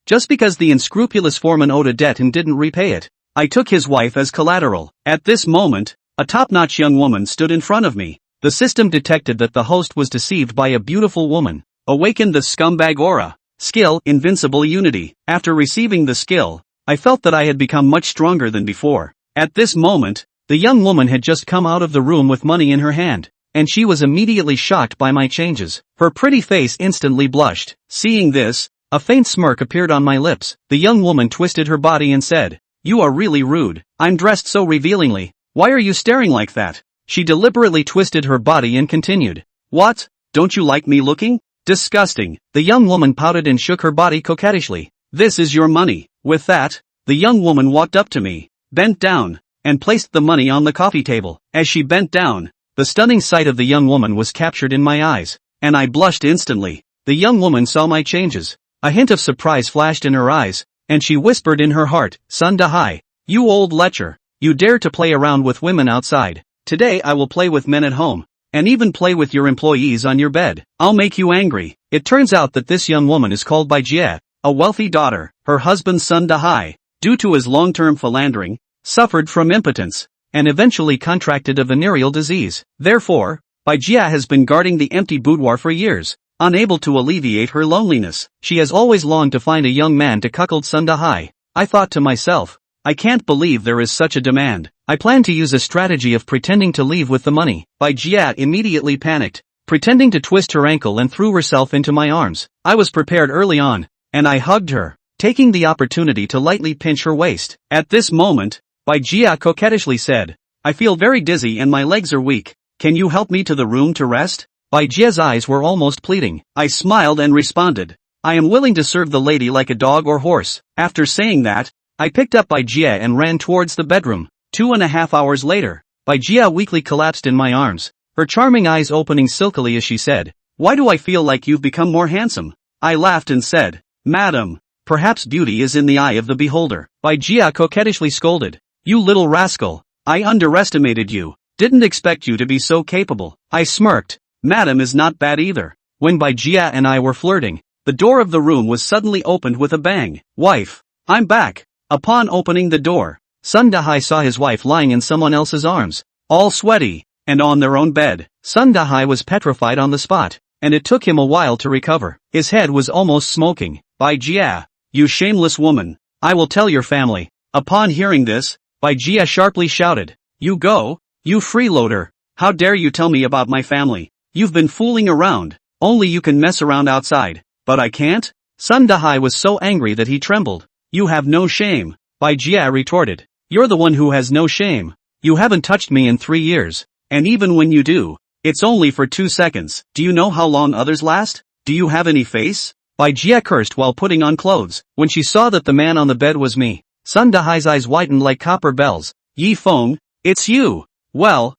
just because the unscrupulous foreman owed a debt and didn't repay it. I took his wife as collateral. At this moment, a top-notch young woman stood in front of me. The system detected that the host was deceived by a beautiful woman. Awakened the scumbag aura. Skill, invincible unity. After receiving the skill, I felt that I had become much stronger than before. At this moment, the young woman had just come out of the room with money in her hand, and she was immediately shocked by my changes. Her pretty face instantly blushed. Seeing this, a faint smirk appeared on my lips. The young woman twisted her body and said, "You are really rude. I'm dressed so revealingly. Why are you staring like that?" She deliberately twisted her body and continued, "What? Don't you like me looking? Disgusting." The young woman pouted and shook her body coquettishly. "This is your money." With that, the young woman walked up to me, bent down, and placed the money on the coffee table. As she bent down, the stunning sight of the young woman was captured in my eyes, and I blushed instantly. The young woman saw my changes. A hint of surprise flashed in her eyes, and she whispered in her heart, "Sun Da-hai, you old lecher, you dare to play around with women outside. Today I will play with men at home, and even play with your employees on your bed. I'll make you angry." It turns out that this young woman is called by Jie, a wealthy daughter. Her husband Sun Da-hai, due to his long-term philandering, suffered from impotence, and eventually contracted a venereal disease. Therefore, Bai Jia has been guarding the empty boudoir for years. Unable to alleviate her loneliness, she has always longed to find a young man to cuckold Sun Da-hai. I thought to myself, I can't believe there is such a demand. I plan to use a strategy of pretending to leave with the money. Bai Jia immediately panicked, pretending to twist her ankle and threw herself into my arms. I was prepared early on, and I hugged her, taking the opportunity to lightly pinch her waist. At this moment, Bai Jia coquettishly said, "I feel very dizzy and my legs are weak. Can you help me to the room to rest?" Bai Jia's eyes were almost pleading. I smiled and responded, "I am willing to serve the lady like a dog or horse." After saying that, I picked up Bai Jia and ran towards the bedroom. 2.5 hours later, Bai Jia weakly collapsed in my arms, her charming eyes opening silkily as she said, "Why do I feel like you've become more handsome?" I laughed and said, "Madam, perhaps beauty is in the eye of the beholder." Bai Jia coquettishly scolded, "You little rascal, I underestimated you. Didn't expect you to be so capable." I smirked, "Madam is not bad either." When Bai Jia and I were flirting, the door of the room was suddenly opened with a bang. "Wife, I'm back." Upon opening the door, Sun Da-hai saw his wife lying in someone else's arms, all sweaty, and on their own bed. Sun Da-hai was petrified on the spot, and it took him a while to recover. His head was almost smoking. "Bai Jia, you shameless woman, I will tell your family." Upon hearing this, Bai Jia sharply shouted, "You go, you freeloader, how dare you tell me about my family? You've been fooling around, only you can mess around outside, but I can't?" Sun Da-hai was so angry that he trembled. "You have no shame," Bai Jia retorted. "You're the one who has no shame. You haven't touched me in 3 years, and even when you do, it's only for 2 seconds. Do you know how long others last? Do you have any face?" Bai Jia cursed while putting on clothes. When she saw that the man on the bed was me, Sun Da-hai's eyes whitened like copper bells. "Yi Feng, it's you. Well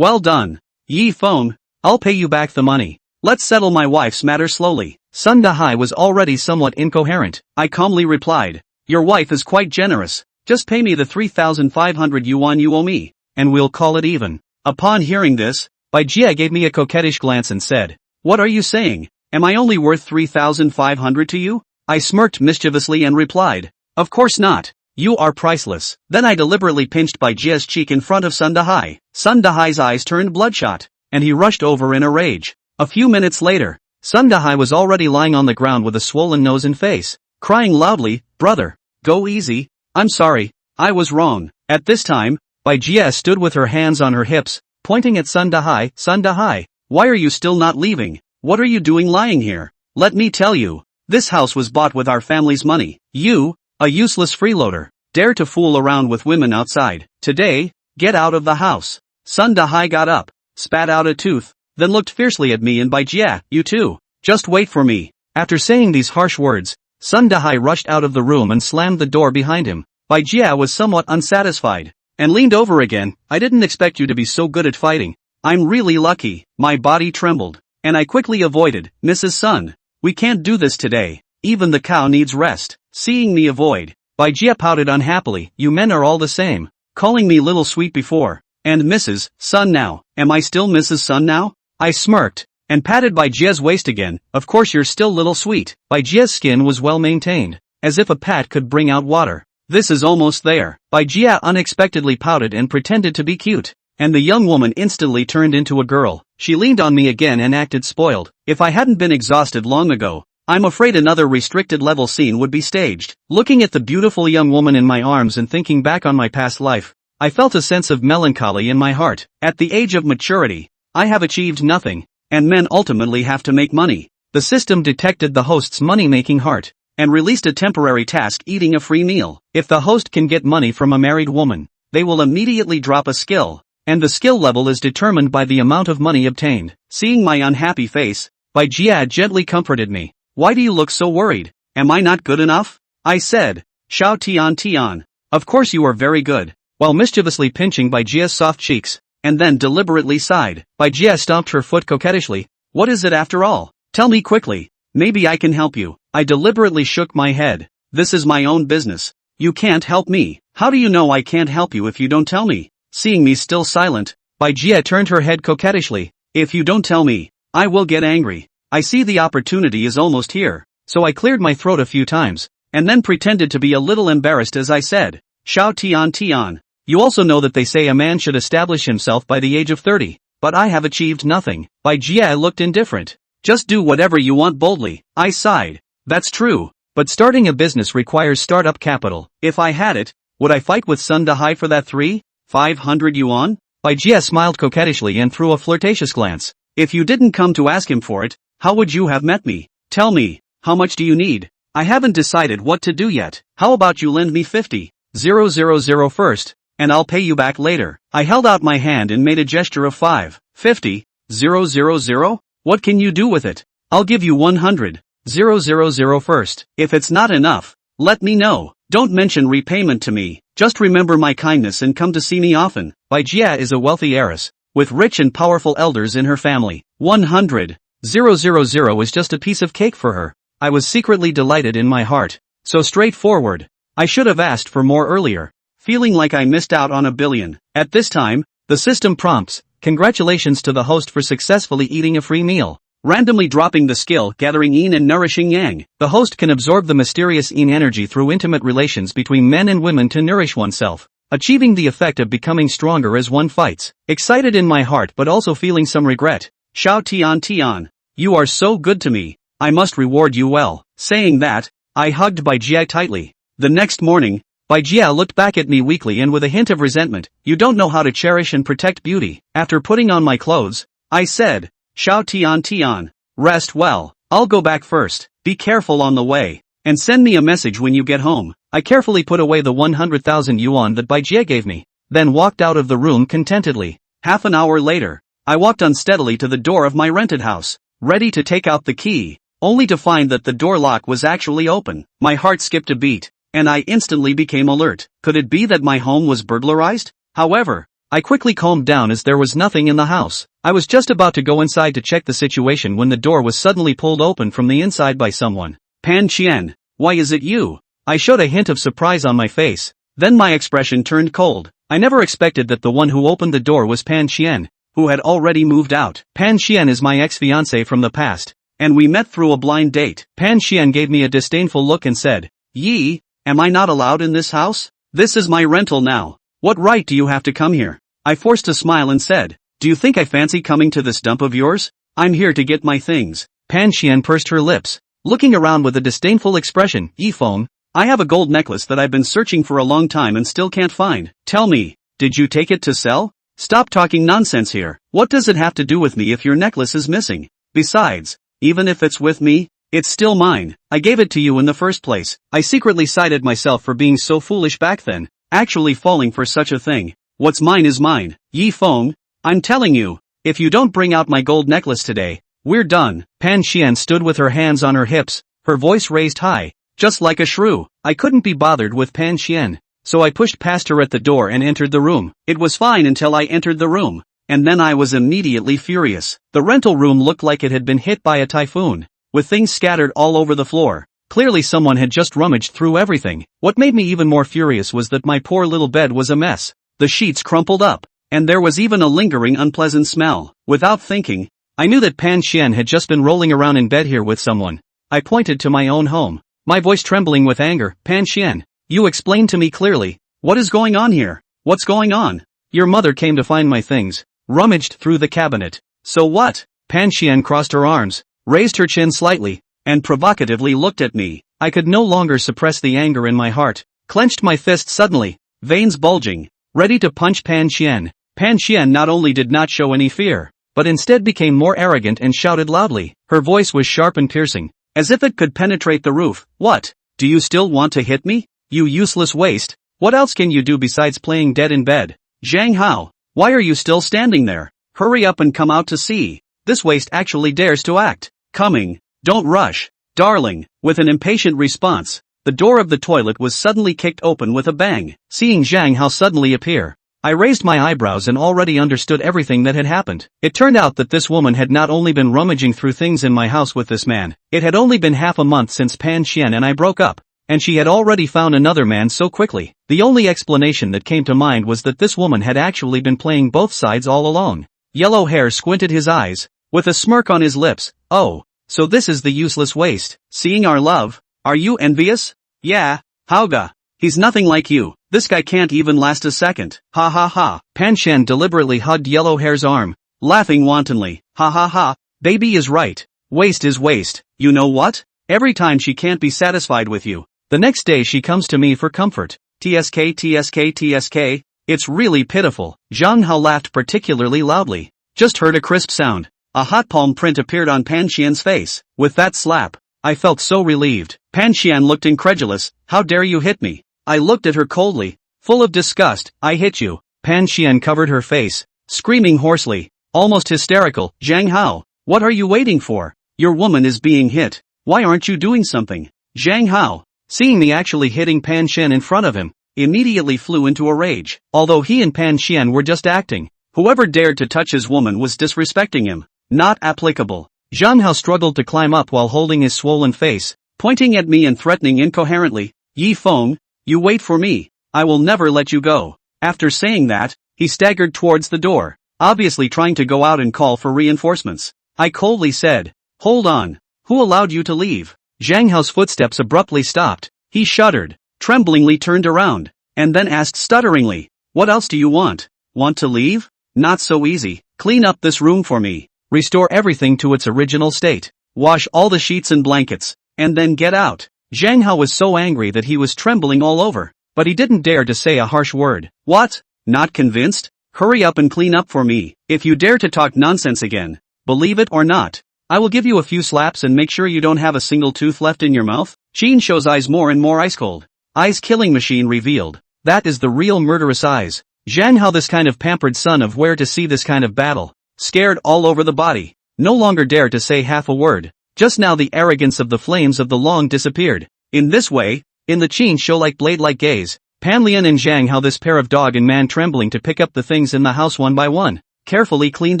done. Yi Feng, I'll pay you back the money. Let's settle my wife's matter slowly." Sun Da-hai was already somewhat incoherent. I calmly replied, "Your wife is quite generous. Just pay me the 3,500 yuan you owe me, and we'll call it even." Upon hearing this, Bai Jia gave me a coquettish glance and said, "What are you saying? Am I only worth 3,500 to you?" I smirked mischievously and replied, "Of course not. You are priceless." Then I deliberately pinched Bai Jia's cheek in front of Sun Da-hai. Sun Da-hai's eyes turned bloodshot, and he rushed over in a rage. A few minutes later, Sun Da-hai was already lying on the ground with a swollen nose and face, crying loudly, "Brother, go easy. I'm sorry, I was wrong." At this time, Bai Jia stood with her hands on her hips, pointing at Sun Da-hai. "Sun Da-hai, why are you still not leaving? What are you doing lying here? Let me tell you, this house was bought with our family's money. You, a useless freeloader, dare to fool around with women outside. Today, get out of the house." Sun Da-hai got up, spat out a tooth, then looked fiercely at me and Bai Jia. "You too, just wait for me." After saying these harsh words, Sun Da-hai rushed out of the room and slammed the door behind him. Bai Jia was somewhat unsatisfied, and leaned over again. "I didn't expect you to be so good at fighting. I'm really lucky." My body trembled, and I quickly avoided. "Mrs. Sun, we can't do this today. Even the cow needs rest." Seeing me avoid, Bai Jia pouted unhappily. "You men are all the same, calling me little sweet before, and Mrs. Sun now. Am I still Mrs. Sun now?" I smirked, and patted Bai Jia's waist again. "Of course you're still little sweet." Bai Jia's skin was well maintained, as if a pat could bring out water. This is almost there. Bai Jia unexpectedly pouted and pretended to be cute. And the young woman instantly turned into a girl. She leaned on me again and acted spoiled. If I hadn't been exhausted long ago, I'm afraid another restricted level scene would be staged. Looking at the beautiful young woman in my arms and thinking back on my past life, I felt a sense of melancholy in my heart. At the age of maturity, I have achieved nothing, and men ultimately have to make money. The system detected the host's money-making heart, and released a temporary task: eating a free meal. If the host can get money from a married woman, they will immediately drop a skill, and the skill level is determined by the amount of money obtained. Seeing my unhappy face, Bai Jia gently comforted me. Why do you look so worried? Am I not good enough? I said. Xiao Tian Tian. Of course you are very good. While mischievously pinching Bai Jia's soft cheeks, and then deliberately sighed. Bai Jia stomped her foot coquettishly. What is it after all? Tell me quickly. Maybe I can help you. I deliberately shook my head. This is my own business. You can't help me. How do you know I can't help you if you don't tell me? Seeing me still silent, Bai Jia turned her head coquettishly. If you don't tell me, I will get angry. I see the opportunity is almost here, so I cleared my throat a few times, and then pretended to be a little embarrassed as I said, Xiao Tian Tian. You also know that they say a man should establish himself by the age of 30, but I have achieved nothing. Bai Jia looked indifferent. Just do whatever you want boldly. I sighed. That's true, but starting a business requires startup capital. If I had it, would I fight with Sun Dahai for that 3,500 yuan? Bai Jia smiled coquettishly and threw a flirtatious glance. If you didn't come to ask him for it, how would you have met me? Tell me, how much do you need? I haven't decided what to do yet. How about you lend me 50,000 first, and I'll pay you back later. I held out my hand and made a gesture of 5,50,000. What can you do with it? I'll give you 100,000 first. If it's not enough, let me know. Don't mention repayment to me. Just remember my kindness and come to see me often. Bai Jia is a wealthy heiress, with rich and powerful elders in her family. 100,000 is just a piece of cake for her. I was secretly delighted in my heart. So straightforward. I should have asked for more earlier, feeling like I missed out on $1 billion. At this time, the system prompts, congratulations to the host for successfully eating a free meal. Randomly dropping the skill gathering yin and nourishing yang. The host can absorb the mysterious yin energy through intimate relations between men and women to nourish oneself, achieving the effect of becoming stronger as one fights. Excited in my heart but also feeling some regret. Xiao Tian Tian. You are so good to me. I must reward you well. Saying that, I hugged Bai Jia tightly. The next morning, Bai Jia looked back at me weakly and with a hint of resentment. You don't know how to cherish and protect beauty. After putting on my clothes, I said, Xiao Tian Tian. Rest well. I'll go back first. Be careful on the way. And send me a message when you get home. I carefully put away the 100,000 yuan that Bai Jia gave me, then walked out of the room contentedly. Half an hour later, I walked unsteadily to the door of my rented house, ready to take out the key, only to find that the door lock was actually open. My heart skipped a beat, and I instantly became alert. Could it be that my home was burglarized? However, I quickly calmed down as there was nothing in the house. I was just about to go inside to check the situation when the door was suddenly pulled open from the inside by someone. Pan Qian, why is it you? I showed a hint of surprise on my face, then my expression turned cold. I never expected that the one who opened the door was Pan Qian, who had already moved out. Pan Qian is my ex-fiancée from the past, and we met through a blind date. Pan Qian gave me a disdainful look and said, Yi, am I not allowed in this house? This is my rental now. What right do you have to come here? I forced a smile and said, do you think I fancy coming to this dump of yours? I'm here to get my things. Pan Qian pursed her lips, looking around with a disdainful expression. Yifeng, I have a gold necklace that I've been searching for a long time and still can't find. Tell me, did you take it to sell? Stop talking nonsense here. What does it have to do with me if your necklace is missing? Besides, even if it's with me, it's still mine. I gave it to you in the first place. I secretly cited myself for being so foolish back then, actually falling for such a thing. What's mine is mine. Yifeng, I'm telling you, if you don't bring out my gold necklace today, we're done. Pan Qian stood with her hands on her hips, her voice raised high, just like a shrew. I couldn't be bothered with Pan Qian, so I pushed past her at the door and entered the room. It was fine until I entered the room, and then I was immediately furious. The rental room looked like it had been hit by a typhoon, with things scattered all over the floor. Clearly someone had just rummaged through everything. What made me even more furious was that my poor little bed was a mess. The sheets crumpled up, and there was even a lingering unpleasant smell. Without thinking, I knew that Pan Qian had just been rolling around in bed here with someone. I pointed to my own home. my voice trembling with anger. Pan Xian, you explain to me clearly. What is going on here? What's going on? Your mother came to find my things, rummaged through the cabinet. So what? Pan Xian crossed her arms, raised her chin slightly, and provocatively looked at me. I could no longer suppress the anger in my heart, clenched my fist suddenly, veins bulging, ready to punch Pan Xian. Pan Xian not only did not show any fear, but instead became more arrogant and shouted loudly. Her voice was sharp and piercing, as if it could penetrate the roof. What? Do you still want to hit me? You useless waste. What else can you do besides playing dead in bed? Zhang Hao, why are you still standing there? Hurry up and come out to see. This waste actually dares to act. Coming. Don't rush. Darling. With an impatient response, the door of the toilet was suddenly kicked open with a bang. Seeing Zhang Hao suddenly appear, I raised my eyebrows and already understood everything that had happened. It turned out that this woman had not only been rummaging through things in my house with this man, it had only been half a month since Pan Xian and I broke up, and she had already found another man so quickly. The only explanation that came to mind was that this woman had actually been playing both sides all along. Yellow Hair squinted his eyes, with a smirk on his lips. Oh, so this is the useless waste. Seeing our love, are you envious? Yeah, Hauga. He's nothing like you. This guy can't even last a second. Ha ha ha. Pan Xian deliberately hugged Yellow Hair's arm, laughing wantonly. Ha ha ha. Baby is right. Waste is waste. You know what? Every time she can't be satisfied with you, the next day she comes to me for comfort. TSK TSK TSK. It's really pitiful. Zhang Hao laughed particularly loudly. Just heard a crisp sound. A hot palm print appeared on Pan Xian's face. With that slap, I felt so relieved. Pan Xian looked incredulous. How dare you hit me? I looked at her coldly, full of disgust. I hit you. Pan Xian covered her face, screaming hoarsely, almost hysterical. Zhang Hao, what are you waiting for? Your woman is being hit. Why aren't you doing something? Zhang Hao, seeing me actually hitting Pan Xian in front of him, immediately flew into a rage. Although he and Pan Xian were just acting, whoever dared to touch his woman was disrespecting him. Not applicable. Zhang Hao struggled to climb up while holding his swollen face, pointing at me and threatening incoherently. Yi Feng, you wait for me. I will never let you go. After saying that, he staggered towards the door, obviously trying to go out and call for reinforcements. I coldly said, hold on. Who allowed you to leave? Zhang Hao's footsteps abruptly stopped. He shuddered, tremblingly turned around, and then asked stutteringly, what else do you want? Want to leave? Not so easy. Clean up this room for me. Restore everything to its original state. Wash all the sheets and blankets, and then get out. Zhang Hao was so angry that he was trembling all over, but he didn't dare to say a harsh word. What? Not convinced? Hurry up and clean up for me. If you dare to talk nonsense again, believe it or not, I will give you a few slaps and make sure you don't have a single tooth left in your mouth. Qin Shou's eyes more and more ice cold. Eyes killing machine revealed. That is the real murderous eyes. Zhang Hao, this kind of pampered son of where to see this kind of battle. Scared all over the body. No longer dared to say half a word. Just now the arrogance of the flames of the long disappeared. In this way, in the Qin Shou-like blade-like gaze, Pan Lian and Zhang Hao, this pair of dog and man trembling to pick up the things in the house one by one, carefully cleaned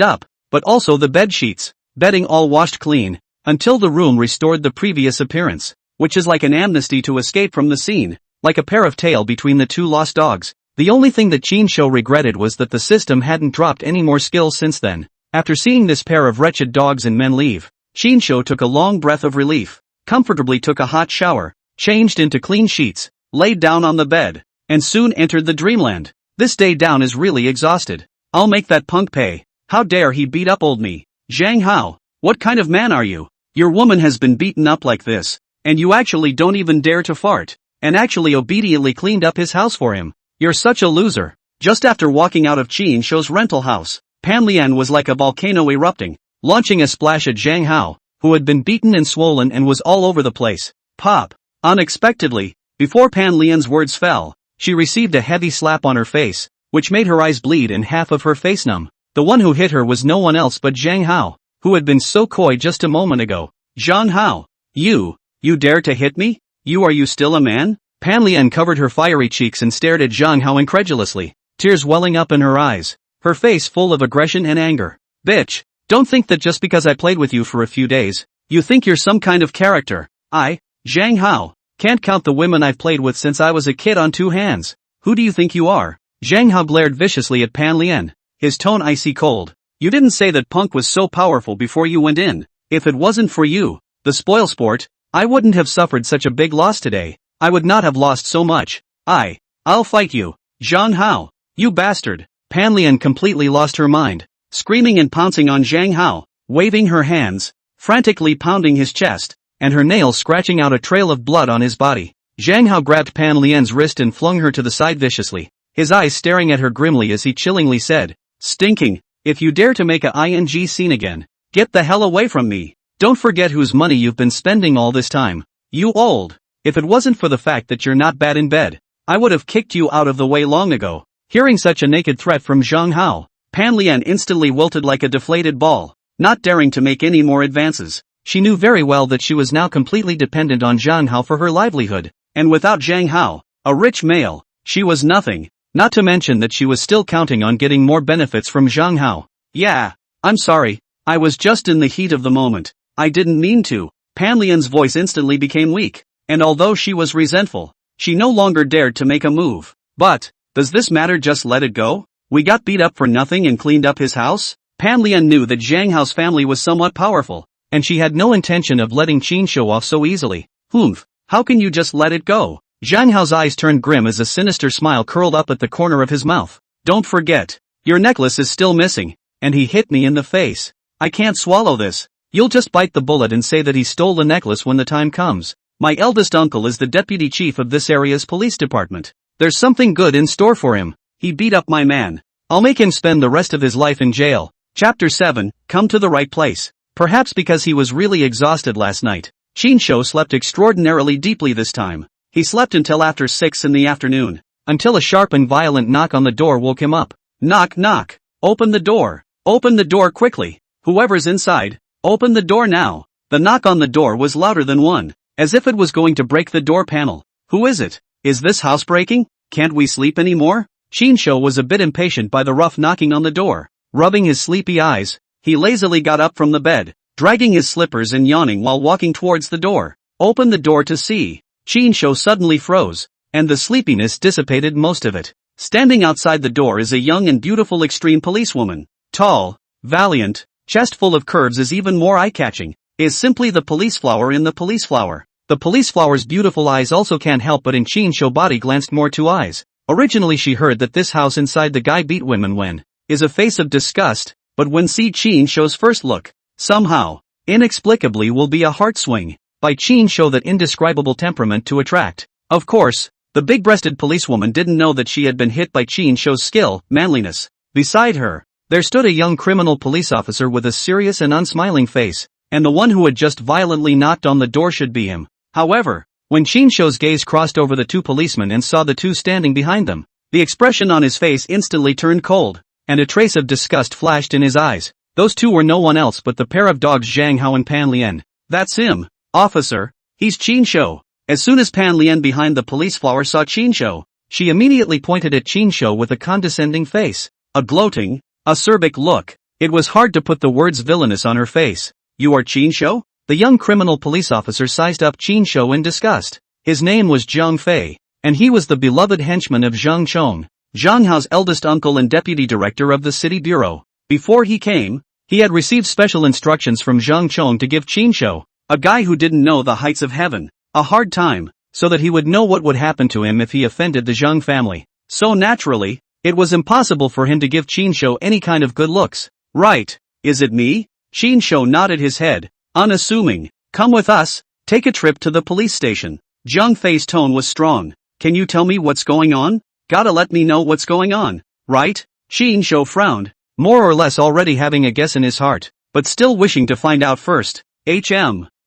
up, but also the bed sheets, bedding all washed clean, until the room restored the previous appearance, which is like an amnesty to escape from the scene, like a pair of tail between the two lost dogs. The only thing that Qin Shou regretted was that the system hadn't dropped any more skills since then. After seeing this pair of wretched dogs and men leave, Qin Shou took a long breath of relief, comfortably took a hot shower, changed into clean sheets, laid down on the bed, and soon entered the dreamland. This day down is really exhausted. I'll make that punk pay. How dare he beat up old me? Zhang Hao, what kind of man are you? Your woman has been beaten up like this, and you actually don't even dare to fart, and actually obediently cleaned up his house for him. You're such a loser. Just after walking out of Qin Shou's rental house, Pan Lian was like a volcano erupting, launching a splash at Zhang Hao, who had been beaten and swollen and was all over the place. Pop! Unexpectedly, before Pan Lian's words fell, she received a heavy slap on her face, which made her eyes bleed and half of her face numb. The one who hit her was no one else but Zhang Hao, who had been so coy just a moment ago. Zhang Hao, you dare to hit me? Are you still a man? Pan Lian covered her fiery cheeks and stared at Zhang Hao incredulously, tears welling up in her eyes, her face full of aggression and anger. Bitch, don't think that just because I played with you for a few days, you think you're some kind of character. Zhang Hao, can't count the women I've played with since I was a kid on two hands. Who do you think you are? Zhang Hao glared viciously at Pan Lian, his tone icy cold. You didn't say that punk was so powerful before you went in. If it wasn't for you, the spoilsport, I wouldn't have suffered such a big loss today. I would not have lost so much. I'll fight you. Zhang Hao. You bastard. Pan Lian completely lost her mind, screaming and pouncing on Zhang Hao, waving her hands, frantically pounding his chest, and her nails scratching out a trail of blood on his body. Zhang Hao grabbed Pan Lian's wrist and flung her to the side viciously, his eyes staring at her grimly as he chillingly said, "Stinking, if you dare to make a ing scene again, get the hell away from me. Don't forget whose money you've been spending all this time. You old. If it wasn't for the fact that you're not bad in bed, I would have kicked you out of the way long ago." Hearing such a naked threat from Zhang Hao, Pan Lian instantly wilted like a deflated ball, not daring to make any more advances. She knew very well that she was now completely dependent on Zhang Hao for her livelihood, and without Zhang Hao, a rich male, she was nothing, not to mention that she was still counting on getting more benefits from Zhang Hao. "Yeah, I'm sorry, I was just in the heat of the moment, I didn't mean to." Pan Lian's voice instantly became weak, and although she was resentful, she no longer dared to make a move. "But, does this matter, just let it go? We got beat up for nothing and cleaned up his house?" Pan Lian knew that Zhang Hao's family was somewhat powerful, and she had no intention of letting Qin show off so easily. "Humph, how can you just let it go?" Zhang Hao's eyes turned grim as a sinister smile curled up at the corner of his mouth. "Don't forget, your necklace is still missing, and he hit me in the face. I can't swallow this. You'll just bite the bullet and say that he stole the necklace when the time comes. My eldest uncle is the deputy chief of this area's police department. There's something good in store for him. He beat up my man. I'll make him spend the rest of his life in jail." Chapter 7, Come to the Right Place. Perhaps because he was really exhausted last night, Qin Shou slept extraordinarily deeply this time. He slept until after 6 in the afternoon, until a sharp and violent knock on the door woke him up. "Knock knock. Open the door. Open the door quickly. Whoever's inside, open the door now." The knock on the door was louder than one, as if it was going to break the door panel. "Who is it? Is this housebreaking? Can't we sleep anymore?" Qin Shou was a bit impatient by the rough knocking on the door. Rubbing his sleepy eyes, he lazily got up from the bed, dragging his slippers and yawning while walking towards the door. "Open the door to see." Qin Shou suddenly froze, and the sleepiness dissipated most of it. Standing outside the door is a young and beautiful extreme policewoman. Tall, valiant, chest full of curves is even more eye-catching, is simply the police flower in the police flower. The police flower's beautiful eyes also can't help but in Qin Shou's body glanced more two eyes. Originally she heard that this house inside the guy beat women when, is a face of disgust, but when see Qin Shou's first look, somehow, inexplicably will be a heart swing, by Qin Shou that indescribable temperament to attract. Of course, the big-breasted policewoman didn't know that she had been hit by Qin Shou's skill, manliness. Beside her, there stood a young criminal police officer with a serious and unsmiling face, and the one who had just violently knocked on the door should be him. However, when Qin Shou's gaze crossed over the two policemen and saw the two standing behind them, the expression on his face instantly turned cold, and a trace of disgust flashed in his eyes. Those two were no one else but the pair of dogs Zhang Hao and Pan Lian. "That's him, officer. He's Qin Shou." As soon as Pan Lian behind the police flower saw Qin Shou, she immediately pointed at Qin Shou with a condescending face, a gloating, acerbic look. It was hard to put the words villainous on her face. "You are Qin Shou?" The young criminal police officer sized up Qin Shou in disgust. His name was Zhang Fei, and he was the beloved henchman of Zhang Chong, Zhang Hao's eldest uncle and deputy director of the city bureau. Before he came, he had received special instructions from Zhang Chong to give Qin Shou, a guy who didn't know the heights of heaven, a hard time, so that he would know what would happen to him if he offended the Zhang family. So naturally, it was impossible for him to give Qin Shou any kind of good looks. "Right, is it me?" Qin Shou nodded his head, unassuming. "Come with us, take a trip to the police station." Zhang Fei's tone was strong. "Can you tell me what's going on? Gotta let me know what's going on, right?" Qin Shou frowned, more or less already having a guess in his heart, but still wishing to find out first.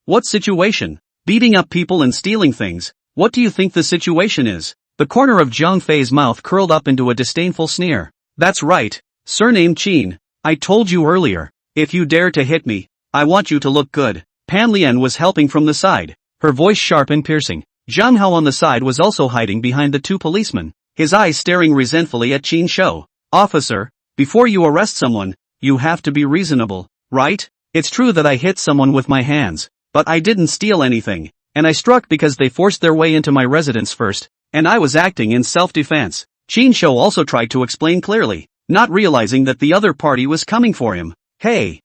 What situation? Beating up people and stealing things. What do you think the situation is?" The corner of Zhang Fei's mouth curled up into a disdainful sneer. "That's right, surname Qin. I told you earlier, if you dare to hit me, I want you to look good." Pan Lian was helping from the side, her voice sharp and piercing. Zhang Hao on the side was also hiding behind the two policemen, his eyes staring resentfully at Qin Shou. "Officer, before you arrest someone, you have to be reasonable, right? It's true that I hit someone with my hands, but I didn't steal anything, and I struck because they forced their way into my residence first, and I was acting in self-defense." Qin Shou also tried to explain clearly, not realizing that the other party was coming for him. Hey,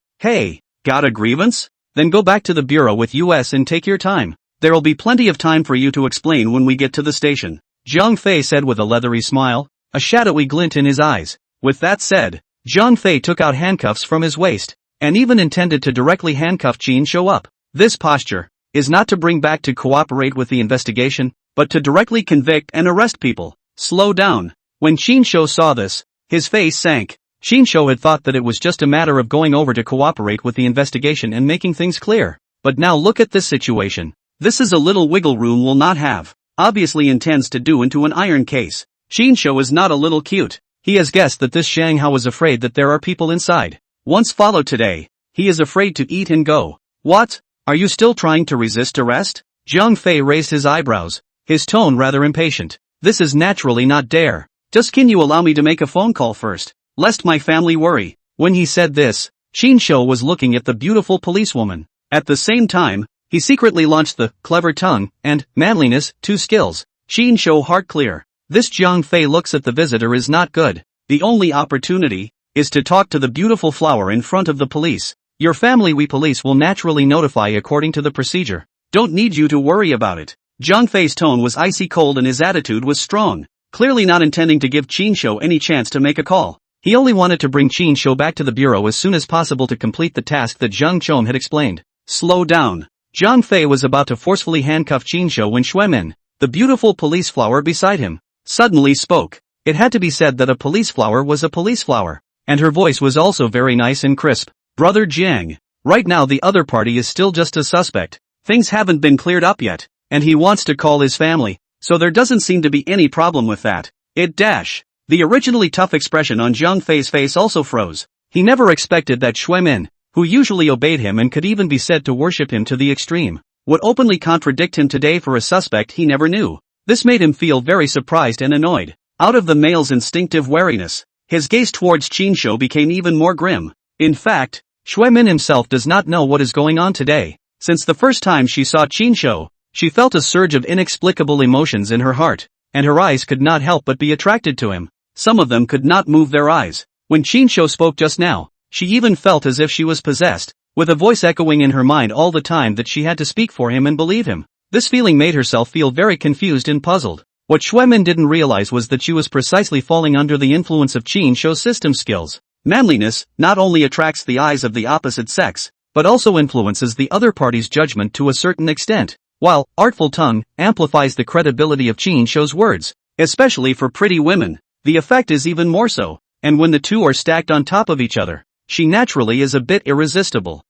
got a grievance? Then go back to the bureau with us and take your time. There'll be plenty of time for you to explain when we get to the station, Zhang Fei said with a leathery smile, a shadowy glint in his eyes. With that said, Zhang Fei took out handcuffs from his waist, and even intended to directly handcuff Qin Shou up. This posture is not to bring back to cooperate with the investigation, but to directly convict and arrest people. Slow down. When Qin Shou saw this, his face sank. Qin Shou had thought that it was just a matter of going over to cooperate with the investigation and making things clear. But now look at this situation. This is a little wiggle room will not have. Obviously intends to do into an iron case. Qin Shou is not a little cute. He has guessed that this Zhang Hao is afraid that there are people inside. Once followed today, he is afraid to eat and go. What? Are you still trying to resist arrest? Zhang Fei raised his eyebrows, his tone rather impatient. This is naturally not dare. Just can you allow me to make a phone call first, lest my family worry? When he said this, Qin Shou was looking at the beautiful policewoman. At the same time, he secretly launched the clever tongue and manliness, two skills. Qin Shou heart clear. This Zhang Fei looks at the visitor is not good. The only opportunity is to talk to the beautiful flower in front of the police. Your family we police will naturally notify according to the procedure. Don't need you to worry about it. Zhang Fei's tone was icy cold and his attitude was strong, clearly not intending to give Qin Shou any chance to make a call. He only wanted to bring Qin Shou back to the bureau as soon as possible to complete the task that Zhang Chom had explained. Slow down. Zhang Fei was about to forcefully handcuff Qin Shou when Xuemin, the beautiful police flower beside him, suddenly spoke. It had to be said that a police flower was a police flower, and her voice was also very nice and crisp. Brother Jiang, right now the other party is still just a suspect. Things haven't been cleared up yet, and he wants to call his family, so there doesn't seem to be any problem with that. The originally tough expression on Zhang Fei's face also froze. He never expected that Xuemin, who usually obeyed him and could even be said to worship him to the extreme, would openly contradict him today for a suspect he never knew. This made him feel very surprised and annoyed. Out of the male's instinctive wariness, his gaze towards Qin Shou became even more grim. In fact, Xuemin himself does not know what is going on today. Since the first time she saw Qin Shou, she felt a surge of inexplicable emotions in her heart, and her eyes could not help but be attracted to him. Some of them could not move their eyes. When Qin Shou spoke just now, she even felt as if she was possessed, with a voice echoing in her mind all the time that she had to speak for him and believe him. This feeling made herself feel very confused and puzzled. What Xuemin didn't realize was that she was precisely falling under the influence of Qin Shou's system skills. Manliness not only attracts the eyes of the opposite sex, but also influences the other party's judgment to a certain extent, while artful tongue amplifies the credibility of Qin Shou's words, especially for pretty women. The effect is even more so, and when the two are stacked on top of each other, she naturally is a bit irresistible.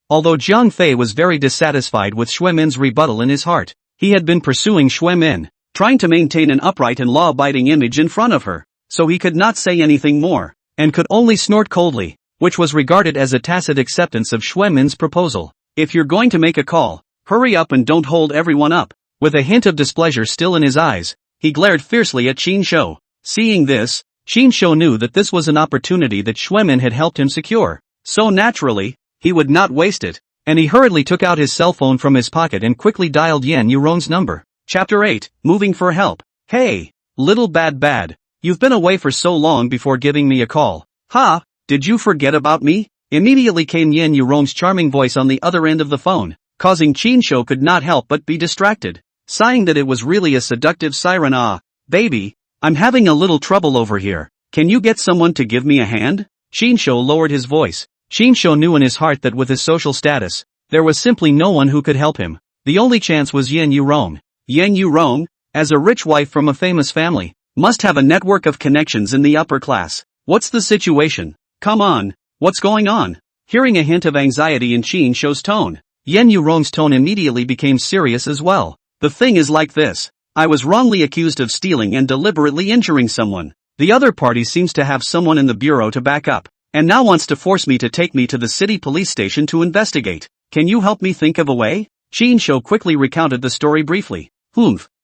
Although Zhang Fei was very dissatisfied with Xuemin's rebuttal in his heart, he had been pursuing Xuemin, trying to maintain an upright and law-abiding image in front of her, so he could not say anything more, and could only snort coldly, which was regarded as a tacit acceptance of Xuemin's proposal. If you're going to make a call, hurry up and don't hold everyone up. With a hint of displeasure still in his eyes, he glared fiercely at Qin Shou. Seeing this, Qin Shou knew that this was an opportunity that Xuemin had helped him secure, so naturally, he would not waste it, and he hurriedly took out his cell phone from his pocket and quickly dialed Yourong's number. Chapter 8, Moving for Help. Hey, little bad, you've been away for so long before giving me a call. Ha, did you forget about me? Immediately came Yourong's charming voice on the other end of the phone, causing Qin Shou could not help but be distracted, sighing that it was really a seductive siren. Ah, baby, I'm having a little trouble over here. Can you get someone to give me a hand? Qin Shou lowered his voice. Qin Shou knew in his heart that with his social status, there was simply no one who could help him. The only chance was Yourong. Yourong, as a rich wife from a famous family, must have a network of connections in the upper class. What's the situation? Come on, what's going on? Hearing a hint of anxiety in Qin Shou's tone, Yourong's tone immediately became serious as well. The thing is like this. I was wrongly accused of stealing and deliberately injuring someone. The other party seems to have someone in the bureau to back up, and now wants to force me to take me to the city police station to investigate. Can you help me think of a way? Qin Shou quickly recounted the story briefly.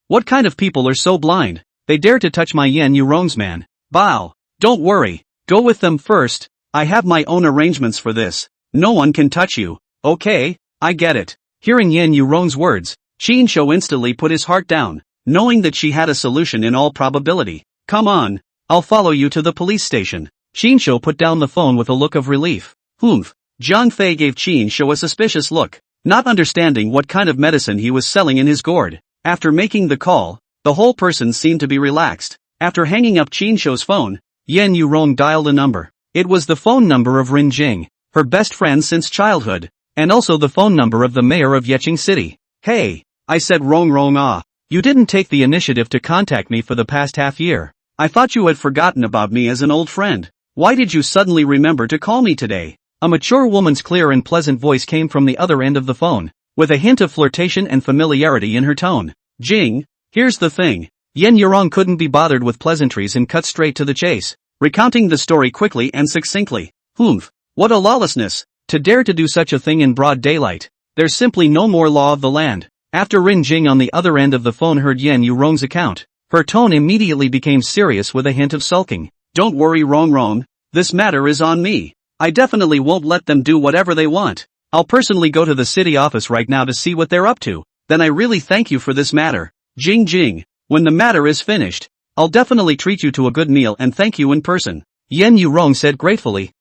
What kind of people are so blind? They dare to touch my Yourong's man. Bow. Don't worry. Go with them first. I have my own arrangements for this. No one can touch you. Okay, I get it. Hearing Yourong's words, Qin Shou instantly put his heart down, knowing that she had a solution in all probability. Come on, I'll follow you to the police station. Qin Shou put down the phone with a look of relief. Zhang Fei gave Qin Shou a suspicious look. not understanding what kind of medicine he was selling in his gourd. After making the call, the whole person seemed to be relaxed. After hanging up Chinsho's phone, Yourong dialed a number. It was the phone number of Rin Jing, her best friend since childhood, and also the phone number of the mayor of Yecheng City. Hey, I said Rong. You didn't take the initiative to contact me for the past half year. I thought you had forgotten about me as an old friend. Why did you suddenly remember to call me today? A mature woman's clear and pleasant voice came from the other end of the phone, with a hint of flirtation and familiarity in her tone. Jing, here's the thing. Yourong couldn't be bothered with pleasantries and cut straight to the chase, recounting the story quickly and succinctly. Humph, what a lawlessness, to dare to do such a thing in broad daylight. There's simply no more law of the land. After Rin Jing on the other end of the phone heard Yourong's account, her tone immediately became serious with a hint of sulking. Don't worry Rong, this matter is on me. I definitely won't let them do whatever they want. I'll personally go to the city office right now to see what they're up to. Then I really thank you for this matter. Jing, when the matter is finished, I'll definitely treat you to a good meal and thank you in person. Yourong said gratefully.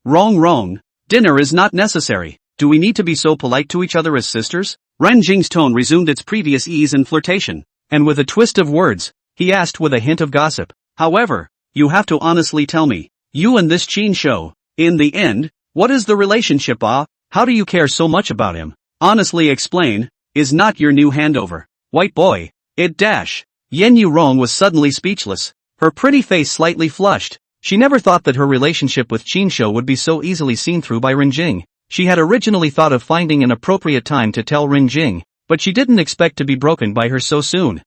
Wrong. Dinner is not necessary. Do we need to be so polite to each other as sisters? Ren Jing's tone resumed its previous ease and flirtation, and with a twist of words, he asked with a hint of gossip. However, you have to honestly tell me, you and this Chinsho, in the end, what is the relationship? How do you care so much about him? Honestly explain, is not your new handover. White boy, it dash. Yourong was suddenly speechless, her pretty face slightly flushed. She never thought that her relationship with Chinsho would be so easily seen through by Rin Jing. She had originally thought of finding an appropriate time to tell Rin Jing, but she didn't expect to be broken by her so soon.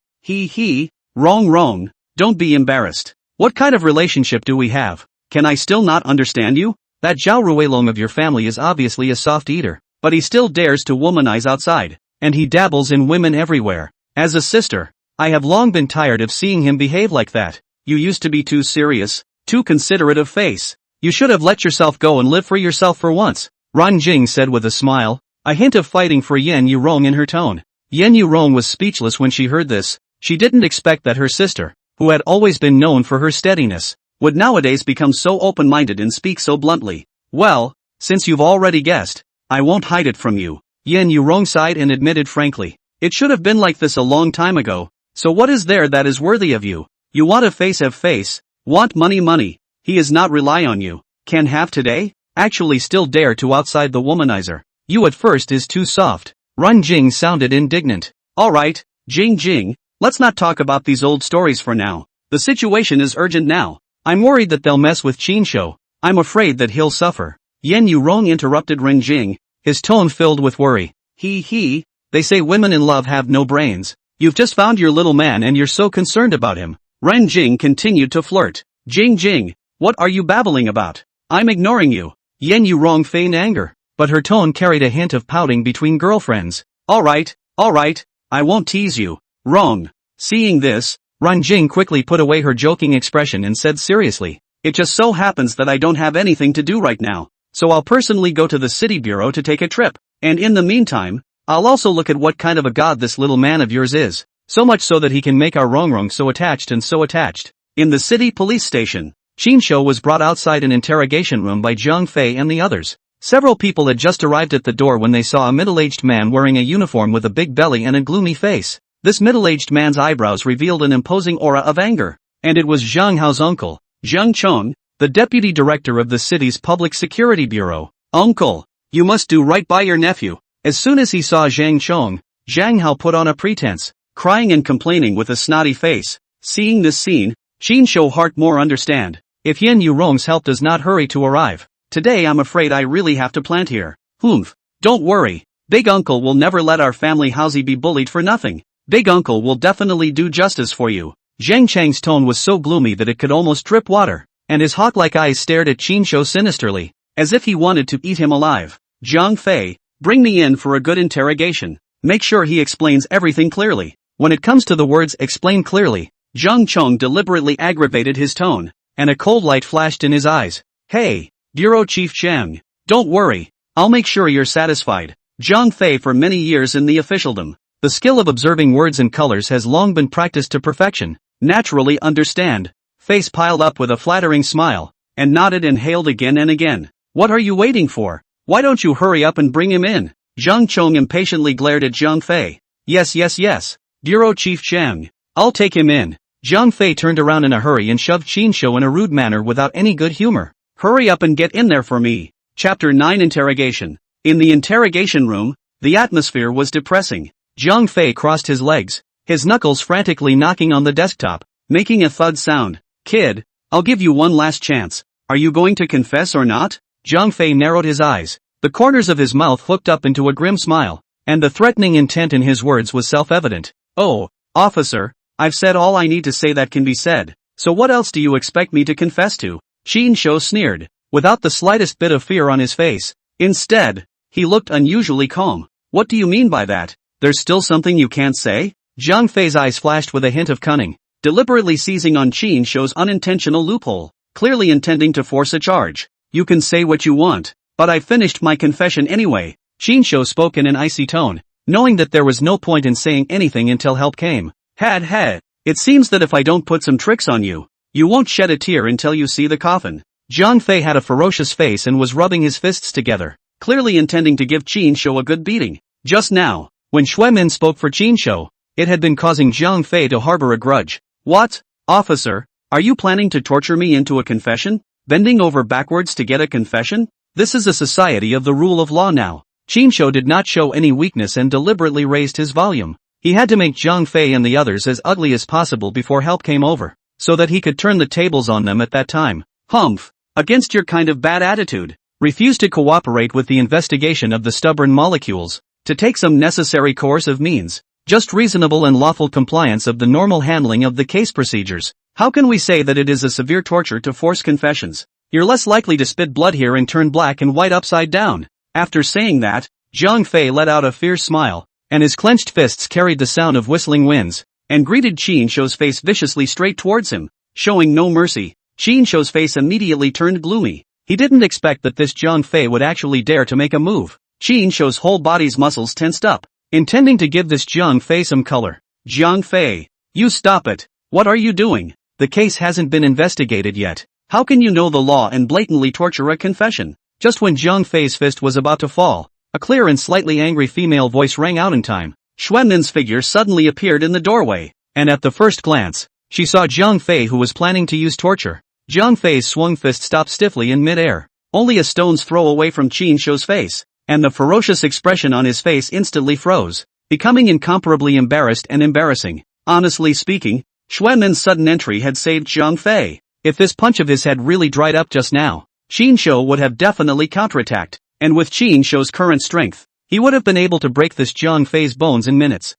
Wrong, don't be embarrassed. What kind of relationship do we have? Can I still not understand you? That Zhao Ruilong of your family is obviously a soft eater, but he still dares to womanize outside, and he dabbles in women everywhere. As a sister, I have long been tired of seeing him behave like that. You used to be too serious, too considerate of face. You should have let yourself go and live for yourself for once. Ran Jing said with a smile, a hint of fighting for Yourong in her tone. Yourong was speechless when she heard this. She didn't expect that her sister, who had always been known for her steadiness, would nowadays become so open-minded and speak so bluntly. Well, since you've already guessed, I won't hide it from you. Yourong sighed and admitted frankly. It should have been like this a long time ago. So what is there that is worthy of you? You want a face, have face. Want money. He is not rely on you. Can have today? Actually still dare to outside the womanizer. You at first is too soft. Ran Jing sounded indignant. Alright, Jing, let's not talk about these old stories for now. The situation is urgent now. I'm worried that they'll mess with Chinsho. I'm afraid that he'll suffer. Yourong interrupted Ren Jing, his tone filled with worry. They say women in love have no brains. You've just found your little man and you're so concerned about him. Ren Jing continued to flirt. Jing, what are you babbling about? I'm ignoring you. Yourong feigned anger, but her tone carried a hint of pouting between girlfriends. Alright, I won't tease you. Wrong. Seeing this, Ran Jing quickly put away her joking expression and said seriously, it just so happens that I don't have anything to do right now, so I'll personally go to the city bureau to take a trip, and in the meantime, I'll also look at what kind of a god this little man of yours is, so much so that he can make our Rongrong so attached. In the city police station, Chinsho was brought outside an interrogation room by Zhang Fei and the others. Several people had just arrived at the door when they saw a middle-aged man wearing a uniform with a big belly and a gloomy face. This middle-aged man's eyebrows revealed an imposing aura of anger, and it was Zhang Hao's uncle, Zhang Chong, the deputy director of the city's public security bureau. Uncle, you must do right by your nephew. As soon as he saw Zhang Chong, Zhang Hao put on a pretense, crying and complaining with a snotty face. Seeing this scene, Chinsho heart more understand. If Yourong's help does not hurry to arrive, today I'm afraid I really have to plant here. Don't worry, Big Uncle will never let our family housey be bullied for nothing. Big Uncle will definitely do justice for you. Zhang Chang's tone was so gloomy that it could almost drip water, and his hawk-like eyes stared at Chinsho sinisterly, as if he wanted to eat him alive. Zhang Fei, bring me in for a good interrogation. Make sure he explains everything clearly. When it comes to the words explain clearly, Zhang Chong deliberately aggravated his tone, and a cold light flashed in his eyes. Hey, Bureau Chief Chang, don't worry, I'll make sure you're satisfied. Zhang Fei for many years in the officialdom. The skill of observing words and colors has long been practiced to perfection. Naturally understand. Face piled up with a flattering smile, and nodded and hailed again and again. What are you waiting for? Why don't you hurry up and bring him in? Zhang Chong impatiently glared at Zhang Fei. Yes. Bureau Chief Chang. I'll take him in. Zhang Fei turned around in a hurry and shoved Qin Shou in a rude manner without any good humor. Hurry up and get in there for me. Chapter 9 Interrogation. In the interrogation room, the atmosphere was depressing. Zhang Fei crossed his legs, his knuckles frantically knocking on the desktop, making a thud sound. Kid, I'll give you one last chance. Are you going to confess or not? Zhang Fei narrowed his eyes. The corners of his mouth hooked up into a grim smile, and the threatening intent in his words was self-evident. Oh, officer, I've said all I need to say that can be said, so what else do you expect me to confess to? Qin Shou sneered, without the slightest bit of fear on his face. Instead, he looked unusually calm. What do you mean by that? There's still something you can't say? Zhang Fei's eyes flashed with a hint of cunning, deliberately seizing on Qin Shou's unintentional loophole, clearly intending to force a charge. You can say what you want, but I finished my confession anyway. Qin Shou spoke in an icy tone, knowing that there was no point in saying anything until help came. Had. It seems that if I don't put some tricks on you, you won't shed a tear until you see the coffin. Zhang Fei had a ferocious face and was rubbing his fists together, clearly intending to give Qin Shou a good beating. Just now, when Xue Min spoke for Qin Shou, it had been causing Zhang Fei to harbor a grudge. What, officer, are you planning to torture me into a confession? Bending over backwards to get a confession? This is a society of the rule of law now. Qin Shou did not show any weakness and deliberately raised his volume. He had to make Zhang Fei and the others as ugly as possible before help came over, so that he could turn the tables on them at that time. Humph! Against your kind of bad attitude, refuse to cooperate with the investigation of the stubborn molecules, to take some necessary coercive means, just reasonable and lawful compliance of the normal handling of the case procedures. How can we say that it is a severe torture to force confessions? You're less likely to spit blood here and turn black and white upside down. After saying that, Zhang Fei let out a fierce smile, and his clenched fists carried the sound of whistling winds, and greeted Qin Shou's face viciously straight towards him, showing no mercy. Qin Shou's face immediately turned gloomy. He didn't expect that this Zhang Fei would actually dare to make a move. Qin Shou's whole body's muscles tensed up, intending to give this Zhang Fei some color. Zhang Fei, you stop it. What are you doing? The case hasn't been investigated yet. How can you know the law and blatantly torture a confession? Just when Zhang Fei's fist was about to fall, a clear and slightly angry female voice rang out in time. Xue Min's figure suddenly appeared in the doorway, and at the first glance, she saw Zhang Fei who was planning to use torture. Zhang Fei's swung fist stopped stiffly in mid-air, only a stone's throw away from Qin Shou's face, and the ferocious expression on his face instantly froze, becoming incomparably embarrassed and embarrassing. Honestly speaking, Xue Min's sudden entry had saved Zhang Fei. If this punch of his had really dried up just now, Qin Shou would have definitely counterattacked, and with Qin Shou's current strength, he would have been able to break this Zhang Fei's bones in minutes.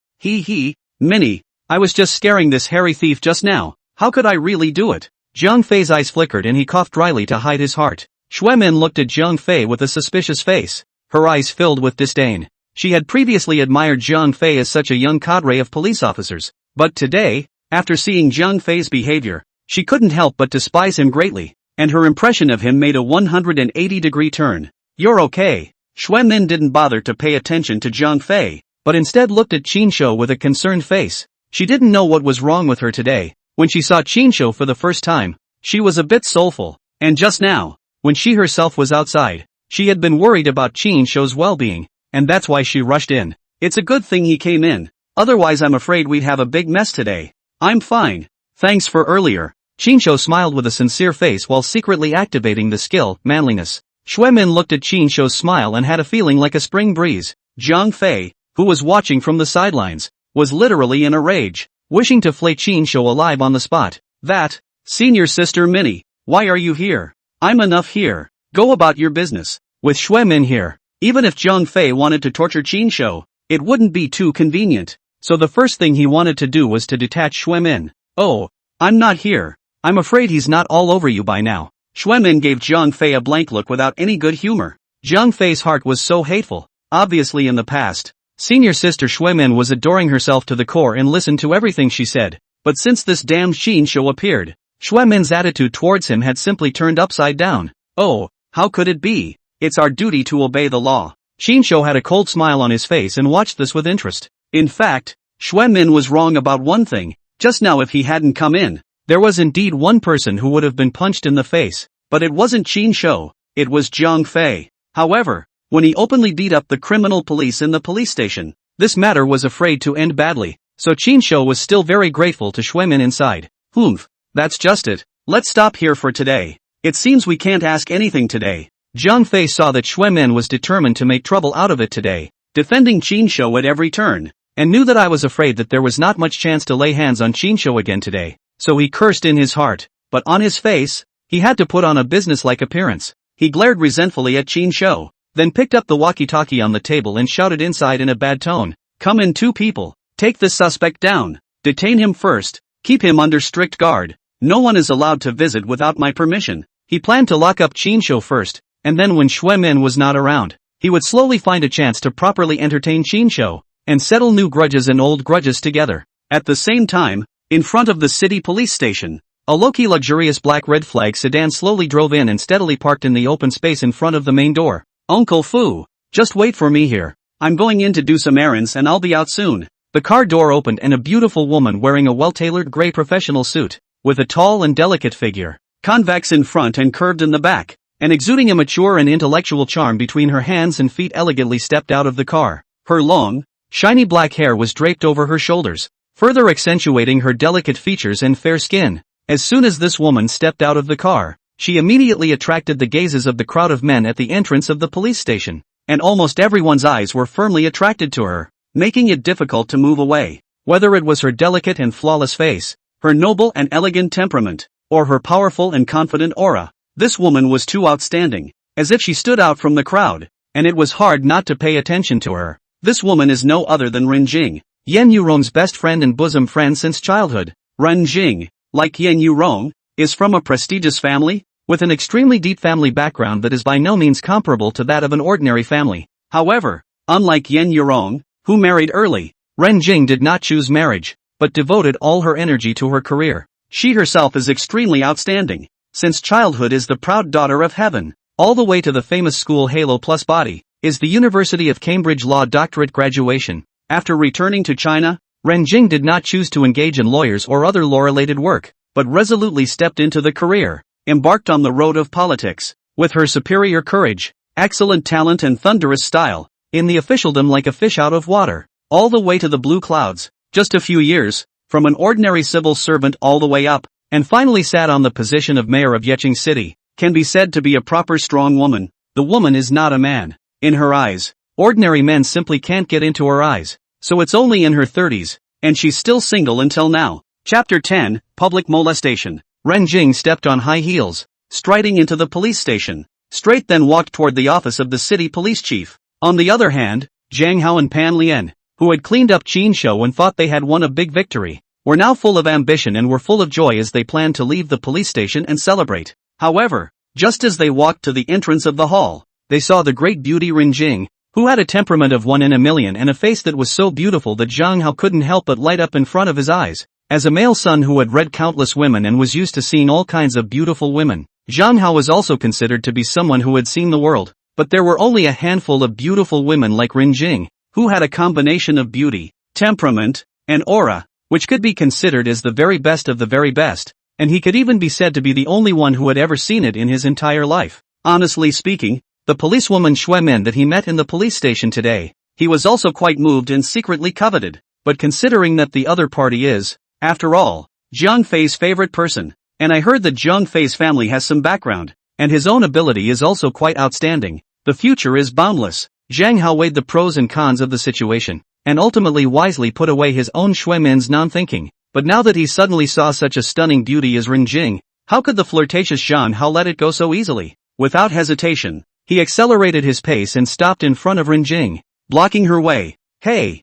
Minnie, I was just scaring this hairy thief just now. How could I really do it? Zhang Fei's eyes flickered and he coughed dryly to hide his heart. Xue Min looked at Zhang Fei with a suspicious face, her eyes filled with disdain. She had previously admired Zhang Fei as such a young cadre of police officers, but today, after seeing Zhang Fei's behavior, she couldn't help but despise him greatly, and her impression of him made a 180-degree turn. You're okay. Xue Min didn't bother to pay attention to Zhang Fei, but instead looked at Qin Shou with a concerned face. She didn't know what was wrong with her today. When she saw Qin Shou for the first time, she was a bit soulful, and just now, when she herself was outside, she had been worried about Qin Shou's well-being, and that's why she rushed in. It's a good thing he came in, otherwise I'm afraid we'd have a big mess today. I'm fine. Thanks for earlier. Qin Shou smiled with a sincere face while secretly activating the skill, manliness. Xue Min looked at Qin Shou's smile and had a feeling like a spring breeze. Zhang Fei, who was watching from the sidelines, was literally in a rage, wishing to flay Qin Shou alive on the spot. That, senior sister Minnie, why are you here? I'm enough here. Go about your business. With Xue Min here, even if Zhang Fei wanted to torture Qin Shou, it wouldn't be too convenient. So the first thing he wanted to do was to detach Xue Min. Oh, I'm not here. I'm afraid he's not all over you by now. Xue Min gave Zhang Fei a blank look without any good humor. Zhang Fei's heart was so hateful. Obviously in the past, senior sister Xue Min was adoring herself to the core and listened to everything she said. But since this damned Qin Shou appeared, Xue Min's attitude towards him had simply turned upside down. Oh, how could it be? It's our duty to obey the law. Qin Shou had a cold smile on his face and watched this with interest. In fact, Xue Min was wrong about one thing. Just now if he hadn't come in, there was indeed one person who would have been punched in the face, but it wasn't Qin Shou, it was Zhang Fei. However, when he openly beat up the criminal police in the police station. This matter was afraid to end badly, so Qin Shou was still very grateful to Xuemin inside. Humph, that's just it. Let's stop here for today. It seems we can't ask anything today. Zhang Fei saw that Xuemin was determined to make trouble out of it today, defending Qin Shou at every turn, and knew that I was afraid that there was not much chance to lay hands on Qin Shou again today, so he cursed in his heart, but on his face, he had to put on a businesslike appearance. He glared resentfully at Qin Shou, then picked up the walkie-talkie on the table and shouted inside in a bad tone, "Come in, 2 people. Take this suspect down. Detain him first. Keep him under strict guard. No one is allowed to visit without my permission." He planned to lock up Qin Shou first, and then when Xuemin was not around, he would slowly find a chance to properly entertain Qin Shou, and settle new grudges and old grudges together. At the same time, in front of the city police station, a low-key luxurious black red flag sedan slowly drove in and steadily parked in the open space in front of the main door. "Uncle Fu, just wait for me here. I'm going in to do some errands and I'll be out soon." The car door opened and a beautiful woman wearing a well-tailored gray professional suit, with a tall and delicate figure, convex in front and curved in the back, and exuding a mature and intellectual charm between her hands and feet elegantly stepped out of the car. Her long, shiny black hair was draped over her shoulders, further accentuating her delicate features and fair skin. As soon as this woman stepped out of the car, she immediately attracted the gazes of the crowd of men at the entrance of the police station, and almost everyone's eyes were firmly attracted to her, making it difficult to move away. Whether it was her delicate and flawless face, her noble and elegant temperament, or her powerful and confident aura, this woman was too outstanding, as if she stood out from the crowd, and it was hard not to pay attention to her. This woman is no other than Ren Jing, Yan Yourong's best friend and bosom friend since childhood. Ren Jing, like Yan Yourong, is from a prestigious family, with an extremely deep family background that is by no means comparable to that of an ordinary family. However, unlike Yan Yourong, who married early, Ren Jing did not choose marriage, but devoted all her energy to her career. She herself is extremely outstanding. Since childhood is the proud daughter of heaven, all the way to the famous school Halo Plus Body, is the University of Cambridge Law doctorate graduation. After returning to China, Ren Jing did not choose to engage in lawyers or other law-related work, but resolutely stepped into the career, embarked on the road of politics. With her superior courage, excellent talent and thunderous style, in the officialdom like a fish out of water, all the way to the blue clouds, just a few years, from an ordinary civil servant all the way up, and finally sat on the position of mayor of Yeqing City, can be said to be a proper strong woman. The woman is not a man. In her eyes, ordinary men simply can't get into her eyes, so it's only in her 30s, and she's still single until now. Chapter 10, Public Molestation. Ren Jing stepped on high heels, striding into the police station, straight then walked toward the office of the city police chief. On the other hand, Zhang Hao and Pan Lian, who had cleaned up Qin Shou and thought they had won a big victory, were now full of ambition and were full of joy as they planned to leave the police station and celebrate. However, just as they walked to the entrance of the hall, they saw the great beauty Ren Jing, who had a temperament of 1 in a million and a face that was so beautiful that Zhang Hao couldn't help but light up in front of his eyes. As a male son who had read countless women and was used to seeing all kinds of beautiful women, Zhang Hao was also considered to be someone who had seen the world. But there were only a handful of beautiful women like Ren Jing, who had a combination of beauty, temperament, and aura, which could be considered as the very best of the very best, and he could even be said to be the only one who had ever seen it in his entire life. Honestly speaking, the policewoman Xuemin that he met in the police station today, he was also quite moved and secretly coveted, but considering that the other party is, after all, Zhang Fei's favorite person, and I heard that Zhang Fei's family has some background, and his own ability is also quite outstanding, the future is boundless. Zhang Hao weighed the pros and cons of the situation, and ultimately wisely put away his own Xuemin's non-thinking, but now that he suddenly saw such a stunning beauty as Ren Jing, how could the flirtatious Zhang Hao let it go so easily? Without hesitation, he accelerated his pace and stopped in front of Ren Jing, blocking her way. Hey,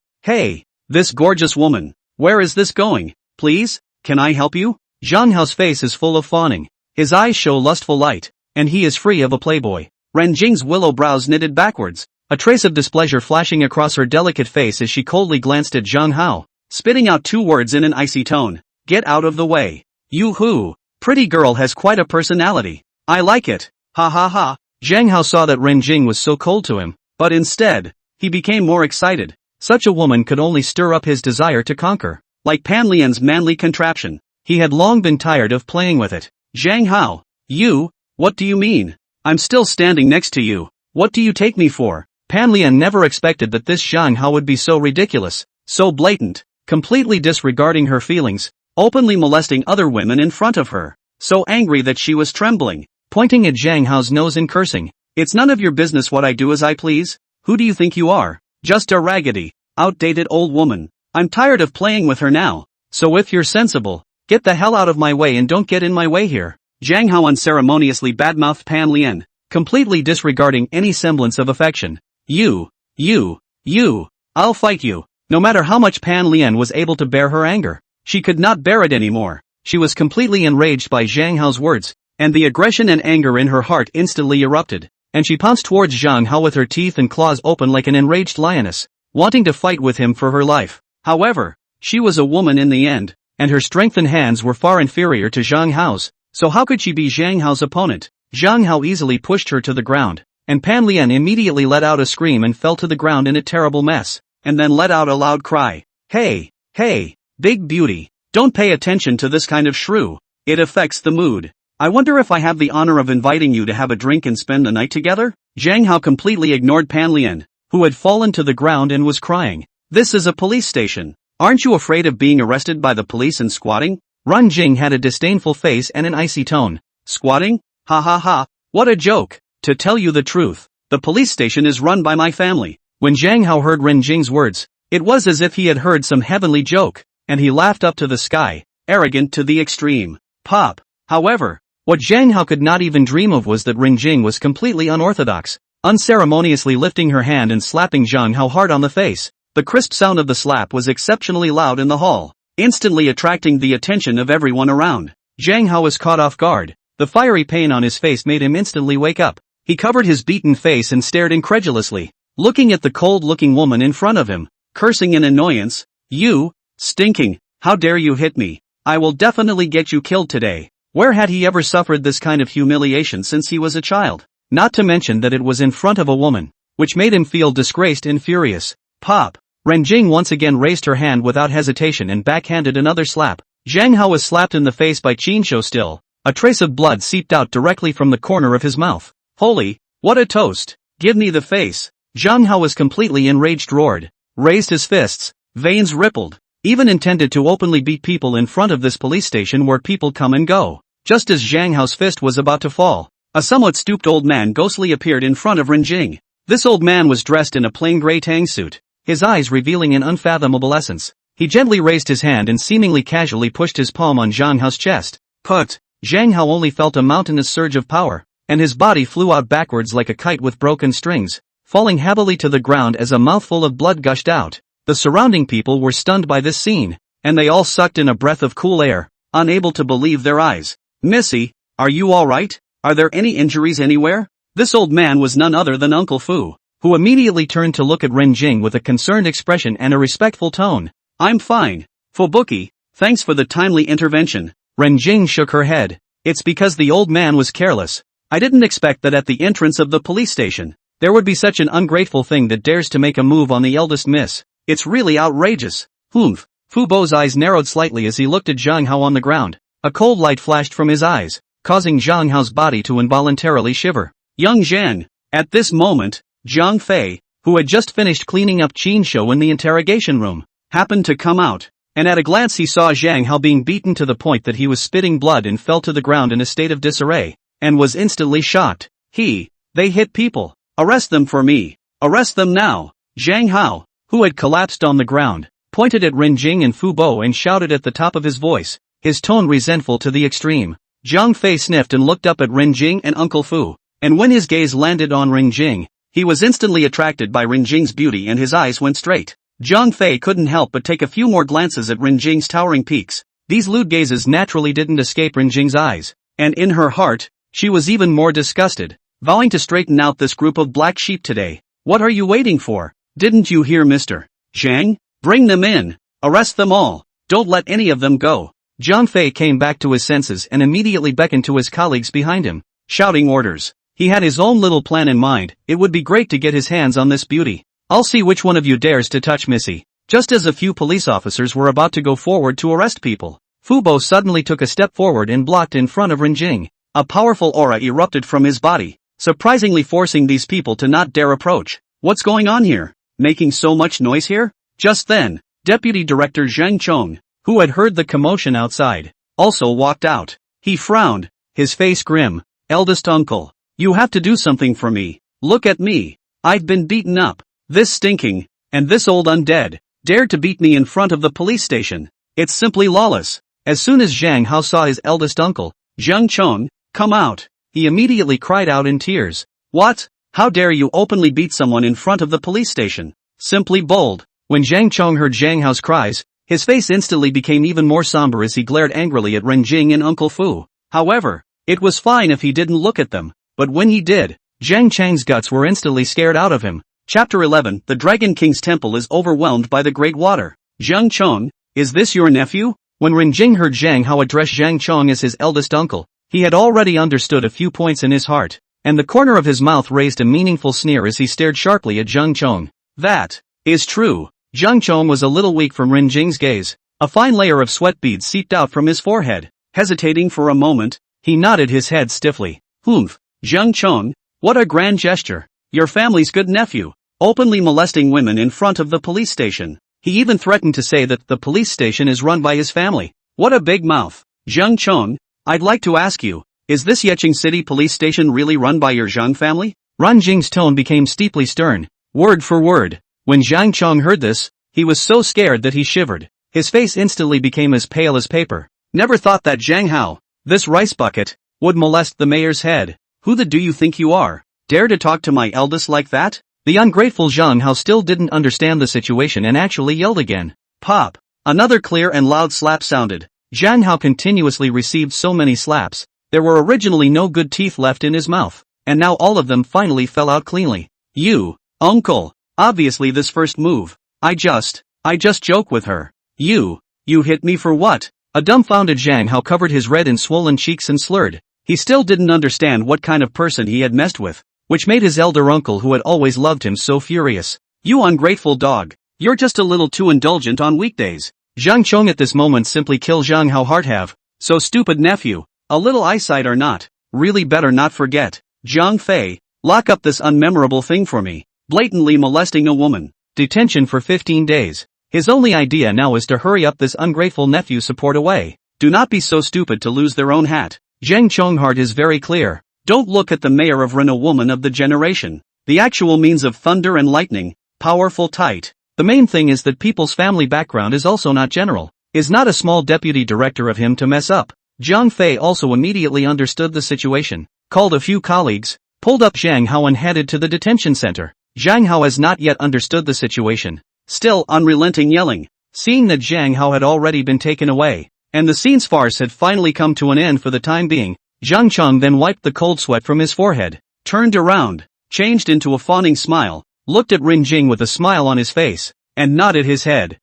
this gorgeous woman, where is this going? Please, can I help you? Zhang Hao's face is full of fawning, his eyes show lustful light, and he is free of a playboy. Ren Jing's willow brows knitted backwards, a trace of displeasure flashing across her delicate face as she coldly glanced at Zhang Hao, spitting out 2 words in an icy tone. Get out of the way. Yoo-hoo, pretty girl has quite a personality. I like it. Ha ha ha. Zhang Hao saw that Ren Jing was so cold to him, but instead, he became more excited. Such a woman could only stir up his desire to conquer. Like Pan Lian's manly contraption, he had long been tired of playing with it. Zhang Hao, what do you mean? I'm still standing next to you. What do you take me for? Pan Lian never expected that this Zhang Hao would be so ridiculous, so blatant, completely disregarding her feelings, openly molesting other women in front of her, so angry that she was trembling, pointing at Zhang Hao's nose and cursing. It's none of your business what I do as I please. Who do you think you are? Just a raggedy, outdated old woman. I'm tired of playing with her now. So if you're sensible, get the hell out of my way and don't get in my way here. Zhang Hao unceremoniously badmouthed Pan Lian, completely disregarding any semblance of affection. You, I'll fight you. No matter how much Pan Lian was able to bear her anger, she could not bear it anymore. She was completely enraged by Zhang Hao's words, and the aggression and anger in her heart instantly erupted, and she pounced towards Zhang Hao with her teeth and claws open like an enraged lioness, wanting to fight with him for her life. However, she was a woman in the end, and her strength and hands were far inferior to Zhang Hao's, so how could she be Zhang Hao's opponent? Zhang Hao easily pushed her to the ground, and Pan Lian immediately let out a scream and fell to the ground in a terrible mess, and then let out a loud cry. Hey, big beauty, don't pay attention to this kind of shrew. It affects the mood. I wonder if I have the honor of inviting you to have a drink and spend the night together? Zhang Hao completely ignored Pan Lian, who had fallen to the ground and was crying. This is a police station. Aren't you afraid of being arrested by the police and squatting? Ren Jing had a disdainful face and an icy tone. Squatting? Ha ha ha, what a joke. To tell you the truth, the police station is run by my family. When Zhang Hao heard Ren Jing's words, it was as if he had heard some heavenly joke, and he laughed up to the sky, arrogant to the extreme. Pop. However, what Zhang Hao could not even dream of was that Ren Jing was completely unorthodox, unceremoniously lifting her hand and slapping Zhang Hao hard on the face. The crisp sound of the slap was exceptionally loud in the hall, instantly attracting the attention of everyone around. Zhang Hao was caught off guard. The fiery pain on his face made him instantly wake up. He covered his beaten face and stared incredulously, looking at the cold-looking woman in front of him, cursing in annoyance. You, stinking, how dare you hit me? I will definitely get you killed today. Where had he ever suffered this kind of humiliation since he was a child? Not to mention that it was in front of a woman, which made him feel disgraced and furious. Pop. Ren Jing once again raised her hand without hesitation and backhanded another slap. Zhang Hao was slapped in the face by Qin Shou still. A trace of blood seeped out directly from the corner of his mouth. Holy, what a toast! Give me the face! Zhang Hao was completely enraged, roared, raised his fists, veins rippled, even intended to openly beat people in front of this police station where people come and go. Just as Zhang Hao's fist was about to fall, a somewhat stooped old man ghostly appeared in front of Ren Jing. This old man was dressed in a plain grey tang suit, his eyes revealing an unfathomable essence. He gently raised his hand and seemingly casually pushed his palm on Zhang Hao's chest. Put. Zhang Hao only felt a mountainous surge of power, and his body flew out backwards like a kite with broken strings, falling heavily to the ground as a mouthful of blood gushed out. The surrounding people were stunned by this scene, and they all sucked in a breath of cool air, unable to believe their eyes. Missy, are you alright? Are there any injuries anywhere? This old man was none other than Uncle Fu, who immediately turned to look at Ren Jing with a concerned expression and a respectful tone. I'm fine. Fubuki, thanks for the timely intervention. Ren Jing shook her head. It's because the old man was careless. I didn't expect that at the entrance of the police station, there would be such an ungrateful thing that dares to make a move on the eldest miss. It's really outrageous. Humph. Fu Bo's eyes narrowed slightly as he looked at Zhang Hao on the ground. A cold light flashed from his eyes, causing Zhang Hao's body to involuntarily shiver. Young Zhan. At this moment, Zhang Fei, who had just finished cleaning up Qin Shou in the interrogation room, happened to come out, and at a glance he saw Zhang Hao being beaten to the point that he was spitting blood and fell to the ground in a state of disarray, and was instantly shocked. They hit people. Arrest them for me. Arrest them now. Zhang Hao, who had collapsed on the ground, pointed at Ren Jing and Fu Bo and shouted at the top of his voice, his tone resentful to the extreme. Zhang Fei sniffed and looked up at Ren Jing and Uncle Fu, and when his gaze landed on Ren Jing, he was instantly attracted by Ren Jing's beauty and his eyes went straight. Zhang Fei couldn't help but take a few more glances at Ren Jing's towering peaks. These lewd gazes naturally didn't escape Ren Jing's eyes, and in her heart, she was even more disgusted, vowing to straighten out this group of black sheep today. What are you waiting for? Didn't you hear, Mr. Zhang? Bring them in. Arrest them all. Don't let any of them go. Zhang Fei came back to his senses and immediately beckoned to his colleagues behind him, shouting orders. He had his own little plan in mind. It would be great to get his hands on this beauty. I'll see which one of you dares to touch Missy. Just as a few police officers were about to go forward to arrest people, Fu Bo suddenly took a step forward and blocked in front of Ren Jing. A powerful aura erupted from his body, surprisingly forcing these people to not dare approach. What's going on here? Making so much noise here? Just then, Deputy Director Zhang Chong, who had heard the commotion outside, also walked out. He frowned, his face grim. Eldest uncle, you have to do something for me. Look at me. I've been beaten up. This stinking, and this old undead, dared to beat me in front of the police station. It's simply lawless. As soon as Zhang Hao saw his eldest uncle, Zhang Chong, come out, he immediately cried out in tears. What? How dare you openly beat someone in front of the police station? Simply bold. When Zhang Chong heard Zhang Hao's cries, his face instantly became even more somber as he glared angrily at Ren Jing and Uncle Fu. However, it was fine if he didn't look at them, but when he did, Zhang Chang's guts were instantly scared out of him. Chapter 11. The Dragon King's temple is overwhelmed by the great water. Zhang Chong, is this your nephew? When Ren Jing heard Zhang Hao address Zhang Chong as his eldest uncle, he had already understood a few points in his heart, and the corner of his mouth raised a meaningful sneer as he stared sharply at Zhang Chong. That is true. Zhang Chong was a little weak from Ren Jing's gaze. A fine layer of sweat beads seeped out from his forehead. Hesitating for a moment, he nodded his head stiffly. Humph, Zhang Chong, what a grand gesture. Your family's good nephew, openly molesting women in front of the police station. He even threatened to say that the police station is run by his family. What a big mouth. Zhang Chong, I'd like to ask you, is this Yecheng City police station really run by your Zhang family? Ren Jing's tone became steeply stern, word for word. When Zhang Chong heard this, he was so scared that he shivered. His face instantly became as pale as paper. Never thought that Zhang Hao, this rice bucket, would molest the mayor's head. Who the do you think you are? Dare to talk to my eldest like that? The ungrateful Zhang Hao still didn't understand the situation and actually yelled again. Pop! Another clear and loud slap sounded. Zhang Hao continuously received so many slaps, there were originally no good teeth left in his mouth, and now all of them finally fell out cleanly. You, uncle, obviously this first move, I just joke with her. You hit me for what? A dumbfounded Zhang Hao covered his red and swollen cheeks and slurred. He still didn't understand what kind of person he had messed with, which made his elder uncle who had always loved him so furious. You ungrateful dog, you're just a little too indulgent on weekdays. Zhang Chong at this moment simply killed Zhang Hao heart have. So stupid nephew, a little eyesight or not, really better not forget. Zhang Fei, lock up this unmemorable thing for me. Blatantly molesting a woman. Detention for 15 days. His only idea now is to hurry up this ungrateful nephew support away. Do not be so stupid to lose their own hat. Zhang Chong heart is very clear. Don't look at the mayor of Ren, a woman of the generation. The actual means of thunder and lightning, powerful tight. The main thing is that people's family background is also not general. Is not a small deputy director of him to mess up. Zhang Fei also immediately understood the situation, called a few colleagues, pulled up Zhang Hao and headed to the detention center. Zhang Hao has not yet understood the situation, still unrelenting yelling, seeing that Zhang Hao had already been taken away, and the scene's farce had finally come to an end for the time being. Zhang Chong then wiped the cold sweat from his forehead, turned around, changed into a fawning smile, looked at Ren Jing with a smile on his face, and nodded his head.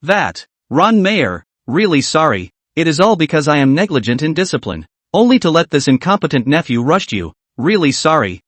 That, Ron Mayor, really sorry, it is all because I am negligent in discipline, only to let this incompetent nephew rush you, really sorry.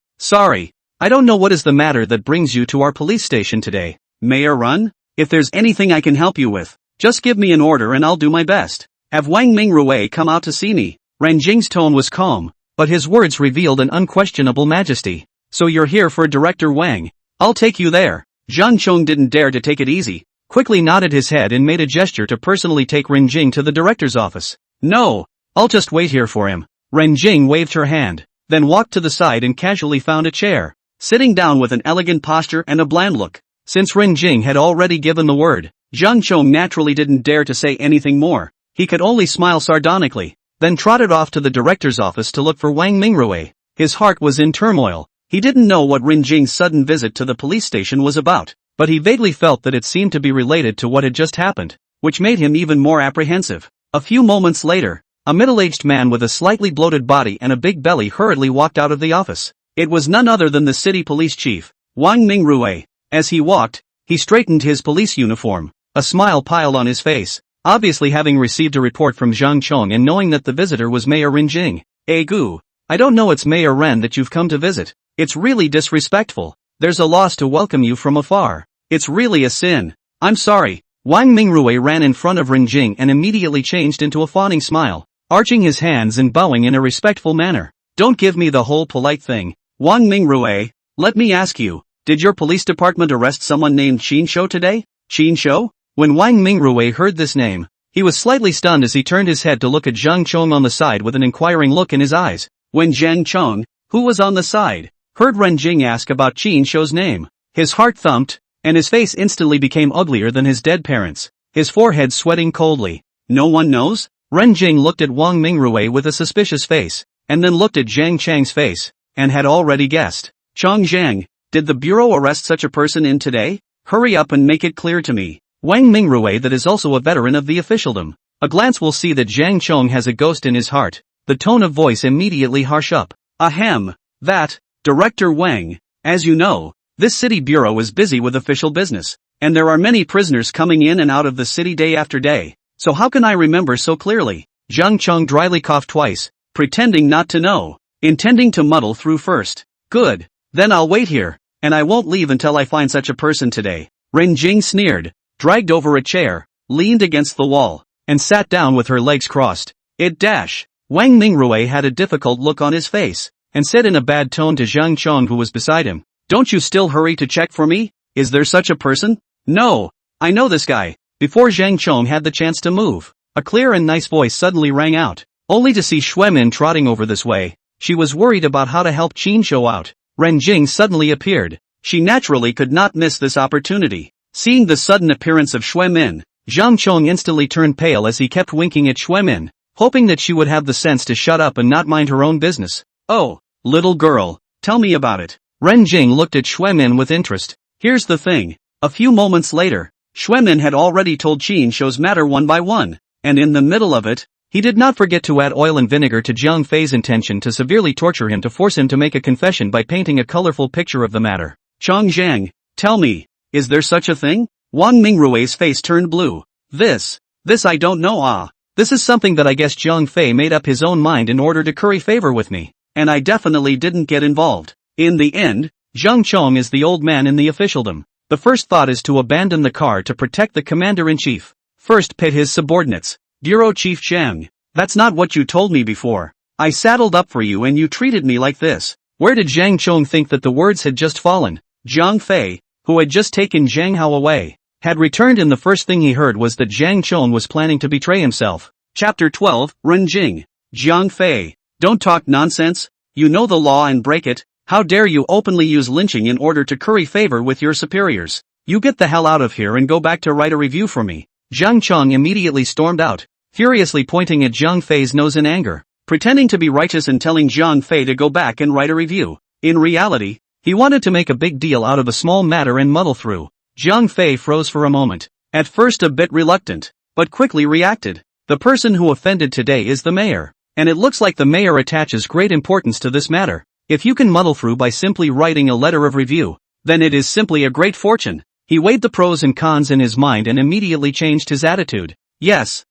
I don't know what is the matter that brings you to our police station today, Mayor Run? If there's anything I can help you with, just give me an order and I'll do my best. Have Wang Mingrui come out to see me? Ren Jing's tone was calm, but his words revealed an unquestionable majesty. So you're here for Director Wang? I'll take you there. Zhang Chong didn't dare to take it easy, quickly nodded his head and made a gesture to personally take Ren Jing to the director's office. No, I'll just wait here for him. Ren Jing waved her hand, then walked to the side and casually found a chair, sitting down with an elegant posture and a bland look. Since Ren Jing had already given the word, Zhang Chong naturally didn't dare to say anything more. He could only smile sardonically, then trotted off to the director's office to look for Wang Mingrui. His heart was in turmoil. He didn't know what Ren Jing's sudden visit to the police station was about, but he vaguely felt that it seemed to be related to what had just happened, which made him even more apprehensive. A few moments later, a middle-aged man with a slightly bloated body and a big belly hurriedly walked out of the office. It was none other than the city police chief, Wang Mingrui. As he walked, he straightened his police uniform, a smile piled on his face, obviously having received a report from Zhang Chong and knowing that the visitor was Mayor Ren Jing. Gu, I don't know it's Mayor Ren that you've come to visit. It's really disrespectful. There's a loss to welcome you from afar. It's really a sin. I'm sorry. Wang Mingrui ran in front of Ren Jing and immediately changed into a fawning smile, arching his hands and bowing in a respectful manner. Don't give me the whole polite thing. Wang Mingrue, let me ask you, did your police department arrest someone named Qin Shou today? Qin Shou? When Wang Mingrue heard this name, he was slightly stunned as he turned his head to look at Zhang Chong on the side with an inquiring look in his eyes. When Zhang Chong, who was on the side, heard Ren Jing ask about Qin Shou's name, his heart thumped, and his face instantly became uglier than his dead parents, his forehead sweating coldly. No one knows? Ren Jing looked at Wang Mingrue with a suspicious face, and then looked at Zhang Chang's face, and had already guessed. Chong Zhang, did the bureau arrest such a person in today? Hurry up and make it clear to me. Wang Mingrue that is also a veteran of the officialdom. A glance will see that Zhang Chong has a ghost in his heart. The tone of voice immediately harsh up. Ahem. That, Director Wang. As you know, this city bureau is busy with official business, and there are many prisoners coming in and out of the city day after day. So how can I remember so clearly? Zhang Chong dryly coughed twice, pretending not to know, intending to muddle through first. Good. Then I'll wait here, and I won't leave until I find such a person today. Ren Jing sneered, dragged over a chair, leaned against the wall, and sat down with her legs crossed. Wang Mingrue had a difficult look on his face, and said in a bad tone to Zhang Chong who was beside him, "Don't you still hurry to check for me? Is there such a person?" "No, I know this guy." Before Zhang Chong had the chance to move, a clear and nice voice suddenly rang out, only to see Xuemin trotting over this way. She was worried about how to help Qin Shou out. Ren Jing suddenly appeared. She naturally could not miss this opportunity. Seeing the sudden appearance of Xuemin, Zhang Chong instantly turned pale as he kept winking at Xuemin, hoping that she would have the sense to shut up and not mind her own business. "Oh, little girl, tell me about it." Ren Jing looked at Xuemin with interest. "Here's the thing." A few moments later, Xuemin had already told Qin Shou's matter one by one, and in the middle of it, he did not forget to add oil and vinegar to Jiang Fei's intention to severely torture him to force him to make a confession by painting a colorful picture of the matter. "Chong Zhang, tell me, is there such a thing?" Wang Mingrue's face turned blue. This I don't know. This is something that I guess Jiang Fei made up his own mind in order to curry favor with me, and I definitely didn't get involved. In the end, Zhang Chong is the old man in the officialdom. The first thought is to abandon the car to protect the commander-in-chief. First pit his subordinates. Bureau Chief Zhang, that's not what you told me before. I saddled up for you and you treated me like this. Where did Zhang Chong think that the words had just fallen? Jiang Fei, who had just taken Zhang Hao away, had returned, and the first thing he heard was that Zhang Chong was planning to betray himself. Chapter 12, Ren Jing. Jiang Fei, don't talk nonsense. You know the law and break it. How dare you openly use lynching in order to curry favor with your superiors? You get the hell out of here and go back to write a review for me. Zhang Chong immediately stormed out, furiously pointing at Jiang Fei's nose in anger, pretending to be righteous and telling Jiang Fei to go back and write a review. In reality, he wanted to make a big deal out of a small matter and muddle through. Jiang Fei froze for a moment, at first a bit reluctant, but quickly reacted. The person who offended today is the mayor, and it looks like the mayor attaches great importance to this matter. If you can muddle through by simply writing a letter of review, then it is simply a great fortune. He weighed the pros and cons in his mind and immediately changed his attitude. Yes,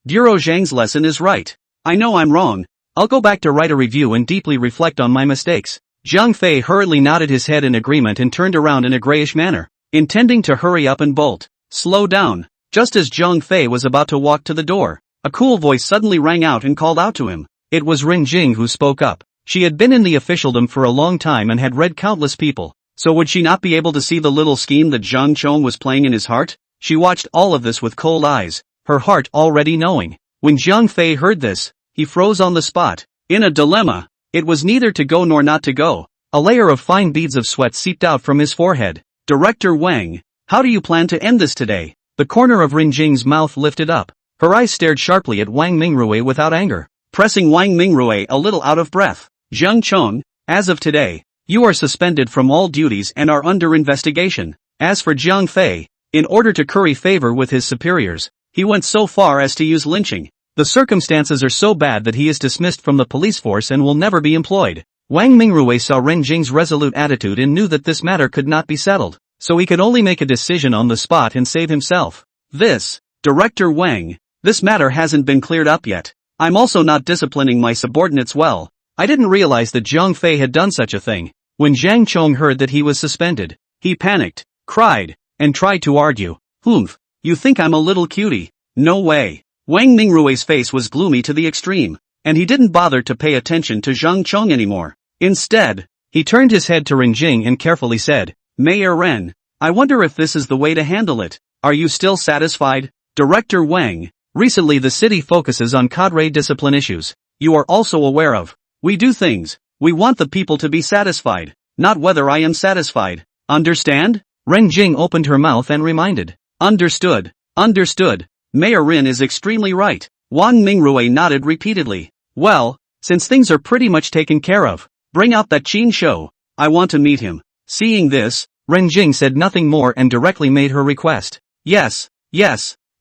Bureau Zhang's lesson is right. I know I'm wrong. I'll go back to write a review and deeply reflect on my mistakes. Jiang Fei hurriedly nodded his head in agreement and turned around in a grayish manner, intending to hurry up and bolt. Slow down. Just as Jiang Fei was about to walk to the door, a cool voice suddenly rang out and called out to him. It was Ren Jing who spoke up. She had been in the officialdom for a long time and had read countless people, so would she not be able to see the little scheme that Zhang Chong was playing in his heart? She watched all of this with cold eyes, her heart already knowing. When Jiang Fei heard this, he froze on the spot, in a dilemma. It was neither to go nor not to go. A layer of fine beads of sweat seeped out from his forehead. Director Wang, how do you plan to end this today? The corner of Ren Jing's mouth lifted up. Her eyes stared sharply at Wang Mingrue without anger, pressing Wang Mingrue a little out of breath. Zhang Chong, as of today, you are suspended from all duties and are under investigation. As for Jiang Fei, in order to curry favor with his superiors, he went so far as to use lynching. The circumstances are so bad that he is dismissed from the police force and will never be employed. Wang Mingrue saw Ren Jing's resolute attitude and knew that this matter could not be settled, so he could only make a decision on the spot and save himself. Director Wang, this matter hasn't been cleared up yet. I'm also not disciplining my subordinates well. I didn't realize that Jiang Fei had done such a thing. When Zhang Chong heard that he was suspended, he panicked, cried, and tried to argue. Humph, you think I'm a little cutie? No way. Wang Mingrue's face was gloomy to the extreme. and he didn't bother to pay attention to Zhang Chong anymore. Instead, he turned his head to Ren Jing and carefully said, Mayor Ren, I wonder if this is the way to handle it. Are you still satisfied? Director Wang, recently the city focuses on cadre discipline issues. You are also aware of. We do things. We want the people to be satisfied, not whether I am satisfied. Understand? Ren Jing opened her mouth and reminded. Understood. Understood. Mayor Rin is extremely right. Wang Mingrui nodded repeatedly. Well, since things are pretty much taken care of, bring out that Qin Shou. I want to meet him. Seeing this, Ren Jing said nothing more and directly made her request. Yes,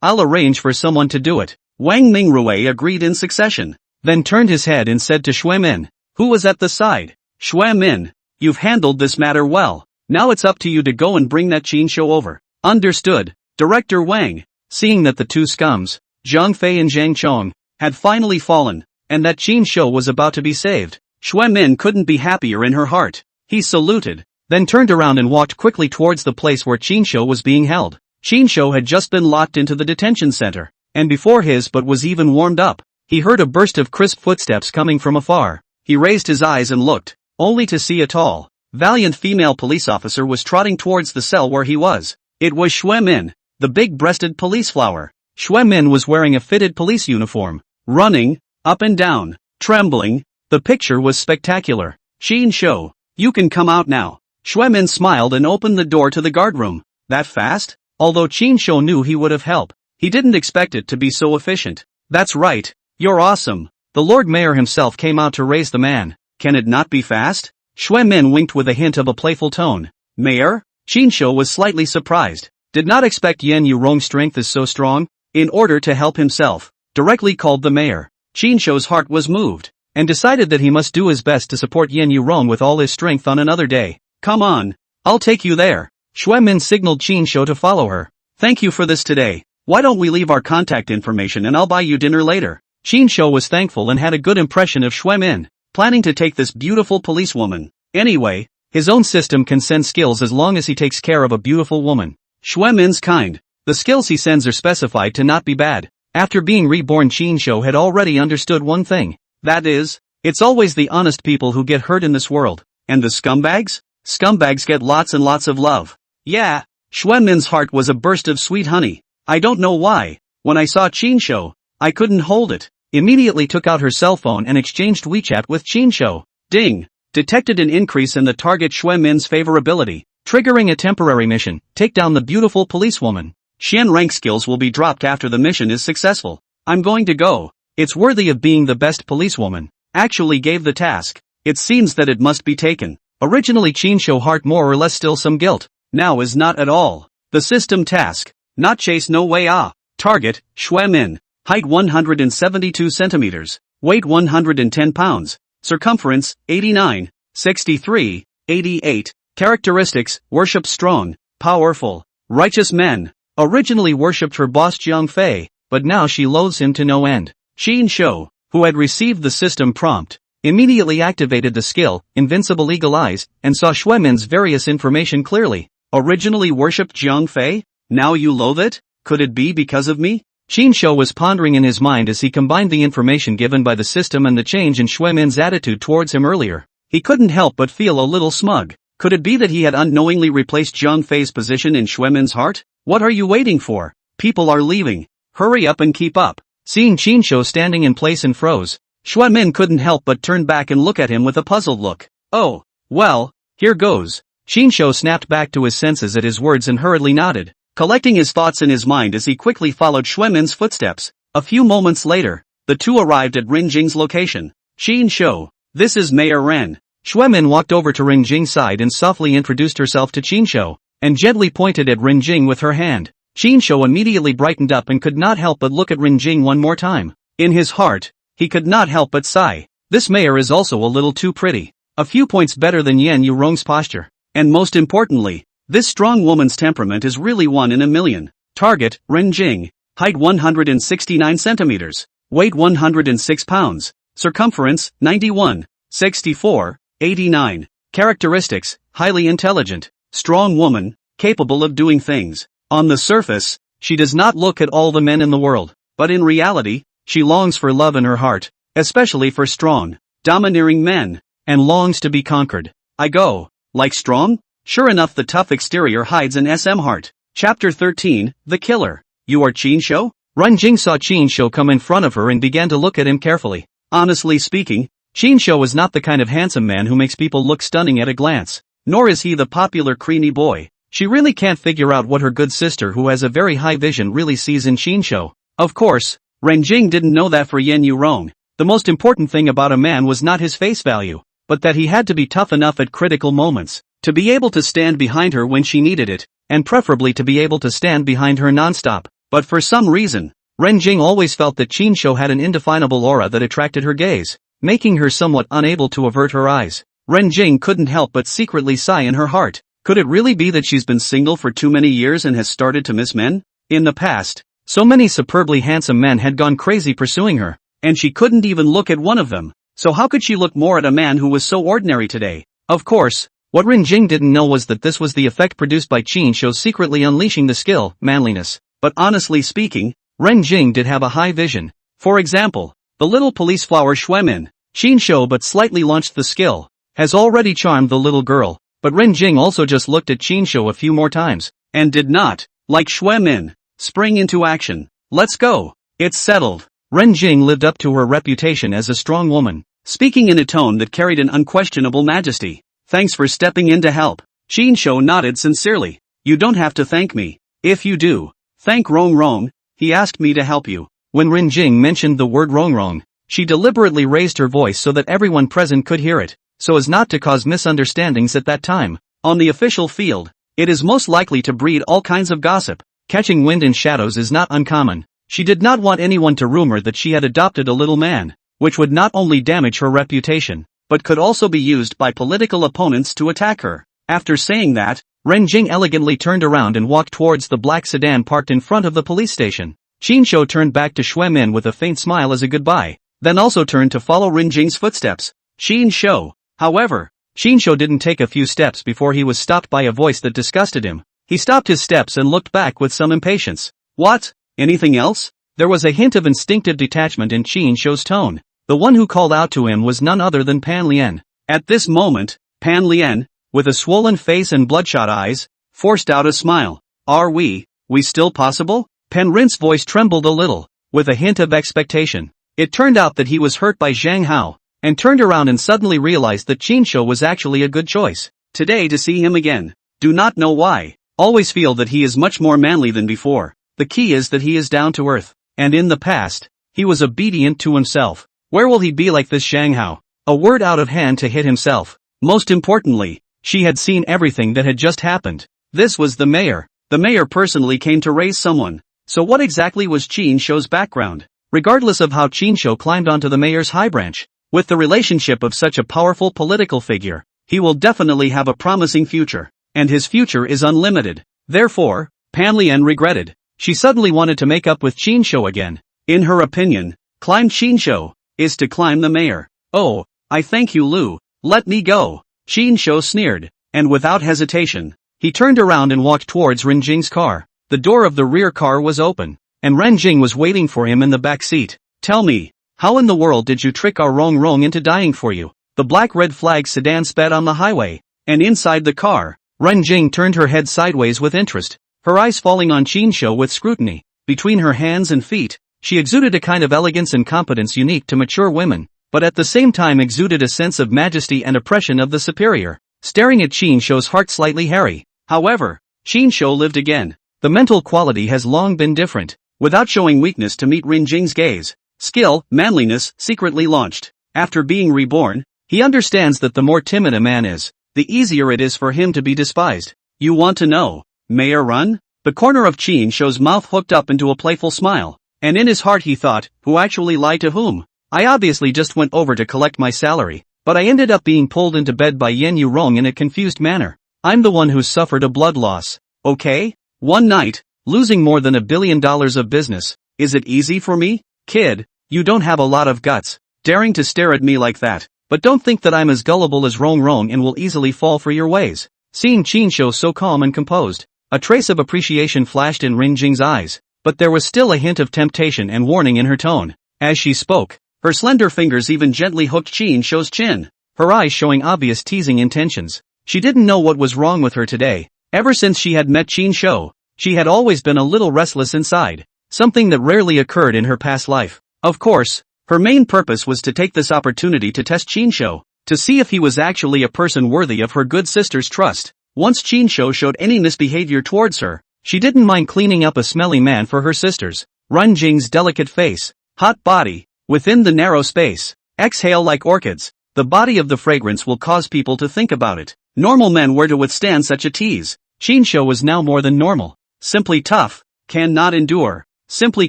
I'll arrange for someone to do it. Wang Mingrui agreed in succession, then turned his head and said to Shui Min, who was at the side. Shui Min, you've handled this matter well. Now it's up to you to go and bring that Qin Shou over. Understood, Director Wang. Seeing that the two scums, Zhang Fei and Zhang Chong, had finally fallen, and that Qin Shou was about to be saved, Shui Min couldn't be happier in her heart. He saluted, then turned around and walked quickly towards the place where Qin Shou was being held. Qin Shou had just been locked into the detention center, and before his butt was even warmed up, he heard a burst of crisp footsteps coming from afar. He raised his eyes and looked, only to see a tall, valiant female police officer was trotting towards the cell where he was. It was Shui Min, the big-breasted police flower. Shui Min was wearing a fitted police uniform, running, up and down, trembling. The picture was spectacular. Qin Shou, you can come out now. Shui Min smiled and opened the door to the guardroom. That fast? Although Qin Shou knew he would have help, he didn't expect it to be so efficient. That's right, you're awesome. The Lord Mayor himself came out to raise the man. Can it not be fast? Shui Min winked with a hint of a playful tone. Mayor? Qin Shou was slightly surprised. Did not expect Yourong's strength is so strong. In order to help himself, directly called the mayor. Qin Shou's heart was moved, and decided that he must do his best to support Yourong with all his strength on another day. Come on, I'll take you there. Shui Min signaled Qin Shou to follow her. Thank you for this today. Why don't we leave our contact information and I'll buy you dinner later. Qin Shou was thankful and had a good impression of Shui Min, planning to take this beautiful policewoman. Anyway, his own system can send skills as long as he takes care of a beautiful woman. Shui Min's kind. The skills he sends are specified to not be bad. After being reborn, Qin Shou had already understood one thing. That is, it's always the honest people who get hurt in this world. And the scumbags? Scumbags get lots and lots of love. Yeah, Shui Min's heart was a burst of sweet honey. I don't know why. When I saw Qin Shou, I couldn't hold it. Immediately took out her cell phone and exchanged WeChat with Qin Shou. Ding! Detected an increase in the target Shui Min's favorability. Triggering a temporary mission. Take down the beautiful policewoman. Xian rank skills will be dropped after the mission is successful. I'm going to go. It's worthy of being the best policewoman. Actually gave the task. It seems that it must be taken. Originally Qin Shou heart more or less still some guilt. Now is not at all. The system task. Not chase no way ah. Target, Shui Min. Height 172 centimeters. Weight 110 pounds. Circumference, 89, 63, 88. Characteristics, worship strong, powerful, righteous men. Originally worshipped her boss Zhang Fei, but now she loathes him to no end. Qin Shou, who had received the system prompt, immediately activated the skill, Invincible Eagle Eyes, and saw Shui Min's various information clearly. Originally worshipped Zhang Fei? Now you loathe it? Could it be because of me? Qin Shou was pondering in his mind as he combined the information given by the system and the change in Shui Min's attitude towards him earlier. He couldn't help but feel a little smug. Could it be that he had unknowingly replaced Zhang Fei's position in Shui Min's heart? What are you waiting for? People are leaving. Hurry up and keep up. Seeing Qin Shou standing in place and froze, Shui Min couldn't help but turn back and look at him with a puzzled look. Oh, well, here goes. Qin Shou snapped back to his senses at his words and hurriedly nodded, collecting his thoughts in his mind as he quickly followed Shui Min's footsteps. A few moments later, the two arrived at Ren Jing's location. Qin Shou, this is Mayor Ren. Shui Min walked over to Ren Jing's side and softly introduced herself to Qin Shou, and gently pointed at Ren Jing with her hand. Qin Shou immediately brightened up and could not help but look at Ren Jing one more time. In his heart, he could not help but sigh. This mayor is also a little too pretty. A few points better than Yourong's posture. And most importantly, this strong woman's temperament is really 1 in a million. Target, Ren Jing. Height 169 centimeters. Weight 106 pounds. Circumference, 91, 64, 89. Characteristics, highly intelligent. Strong woman, capable of doing things. On the surface, she does not look at all the men in the world, but in reality, she longs for love in her heart. especially for strong, domineering men, and longs to be conquered. I go, like strong? Sure enough, the tough exterior hides an SM heart. Chapter 13, The Killer. You are Qin. Renjing saw Qin come in front of her and began to look at him carefully. Honestly speaking, Qin was not the kind of handsome man who makes people look stunning at a glance. Nor is he the popular creamy boy. She really can't figure out what her good sister who has a very high vision really sees in Qin. Of course, Renjing didn't know that for Yourong. The most important thing about a man was not his face value, but that he had to be tough enough at critical moments, to be able to stand behind her when she needed it, and preferably to be able to stand behind her non-stop. But for some reason, Renjing always felt that Qin had an indefinable aura that attracted her gaze, making her somewhat unable to avert her eyes. Renjing couldn't help but secretly sigh in her heart. Could it really be that she's been single for too many years and has started to miss men? In the past, so many superbly handsome men had gone crazy pursuing her, and she couldn't even look at one of them. So how could she look more at a man who was so ordinary today? Of course, what Renjing didn't know was that this was the effect produced by Qin secretly unleashing the skill, manliness. But honestly speaking, Renjing did have a high vision. For example, the little police flower Xuemin, Qin but slightly launched the skill, has already charmed the little girl. But Renjing also just looked at Qin a few more times, and did not, like Xuemin, spring into action. Let's go. It's settled. Renjing lived up to her reputation as a strong woman, speaking in a tone that carried an unquestionable majesty. Thanks for stepping in to help. Qin nodded sincerely. You don't have to thank me. If you do, thank Yourong. He asked me to help you. When Renjing mentioned the word Yourong, she deliberately raised her voice so that everyone present could hear it, so as not to cause misunderstandings at that time. On the official field, it is most likely to breed all kinds of gossip. Catching wind in shadows is not uncommon. She did not want anyone to rumor that she had adopted a little man, which would not only damage her reputation, but could also be used by political opponents to attack her. After saying that, Renjing elegantly turned around and walked towards the black sedan parked in front of the police station. Qin turned back to Xuemin with a faint smile as a goodbye, then also turned to follow Renjing's footsteps. Qin. However, Qin didn't take a few steps before he was stopped by a voice that disgusted him. He stopped his steps and looked back with some impatience. What? Anything else? There was a hint of instinctive detachment in Qin's tone. The one who called out to him was none other than Pan Lian. At this moment, Pan Lian, with a swollen face and bloodshot eyes, forced out a smile. Are we still possible? Pan Rin's voice trembled a little, with a hint of expectation. It turned out that he was hurt by Zhang Hao, and turned around and suddenly realized that Qin was actually a good choice. Today to see him again. Do not know why. Always feel that he is much more manly than before. The key is that he is down to earth, and in the past, he was obedient to himself. Where will he be like this Zhang Hao? A word out of hand to hit himself. Most importantly, she had seen everything that had just happened. This was the mayor. The mayor personally came to raise someone. So what exactly was Qin's background? Regardless of how Qin climbed onto the mayor's high branch, with the relationship of such a powerful political figure, he will definitely have a promising future. And his future is unlimited. Therefore, Pan Lian regretted. She suddenly wanted to make up with Qin again. In her opinion, climb Qin is to climb the mayor. Oh, I thank you, Lu. Let me go. Qin sneered, and without hesitation, he turned around and walked towards Renjing's car. The door of the rear car was open, and Renjing was waiting for him in the back seat. Tell me, how in the world did you trick our Yourong into dying for you? The black-red flag sedan sped on the highway, and inside the car, Renjing turned her head sideways with interest, her eyes falling on Qin with scrutiny. Between her hands and feet, she exuded a kind of elegance and competence unique to mature women, but at the same time exuded a sense of majesty and oppression of the superior. Staring at Qin's heart slightly hairy. However, Qin lived again. The mental quality has long been different. Without showing weakness to meet Renjing's gaze, skill, manliness, secretly launched. After being reborn, he understands that the more timid a man is, the easier it is for him to be despised. You want to know? Mayor Run? The corner of Qin's mouth hooked up into a playful smile, and in his heart he thought, who actually lied to whom? I obviously just went over to collect my salary, but I ended up being pulled into bed by Yourong in a confused manner. I'm the one who suffered a blood loss. Okay? One night, losing more than $1 billion of business. Is it easy for me? Kid, you don't have a lot of guts, daring to stare at me like that, but don't think that I'm as gullible as Yourong and will easily fall for your ways. Seeing Qin so calm and composed, a trace of appreciation flashed in Renjing's eyes, but there was still a hint of temptation and warning in her tone. As she spoke, Her slender fingers even gently hooked Qin Shou's chin, her eyes showing obvious teasing intentions. She didn't know what was wrong with her today. Ever since she had met Qin Shou, she had always been a little restless inside, something that rarely occurred in her past life. Of course, her main purpose was to take this opportunity to test Qin Shou, to see if he was actually a person worthy of her good sister's trust. Once Qin Shou showed any misbehavior towards her, she didn't mind cleaning up a smelly man for her sisters. Ren Jing's delicate face, hot body, within the narrow space, exhale like orchids. The body of the fragrance will cause people to think about it. Normal men were to withstand such a tease. Qin Shou was now more than normal. Simply tough, cannot endure. Simply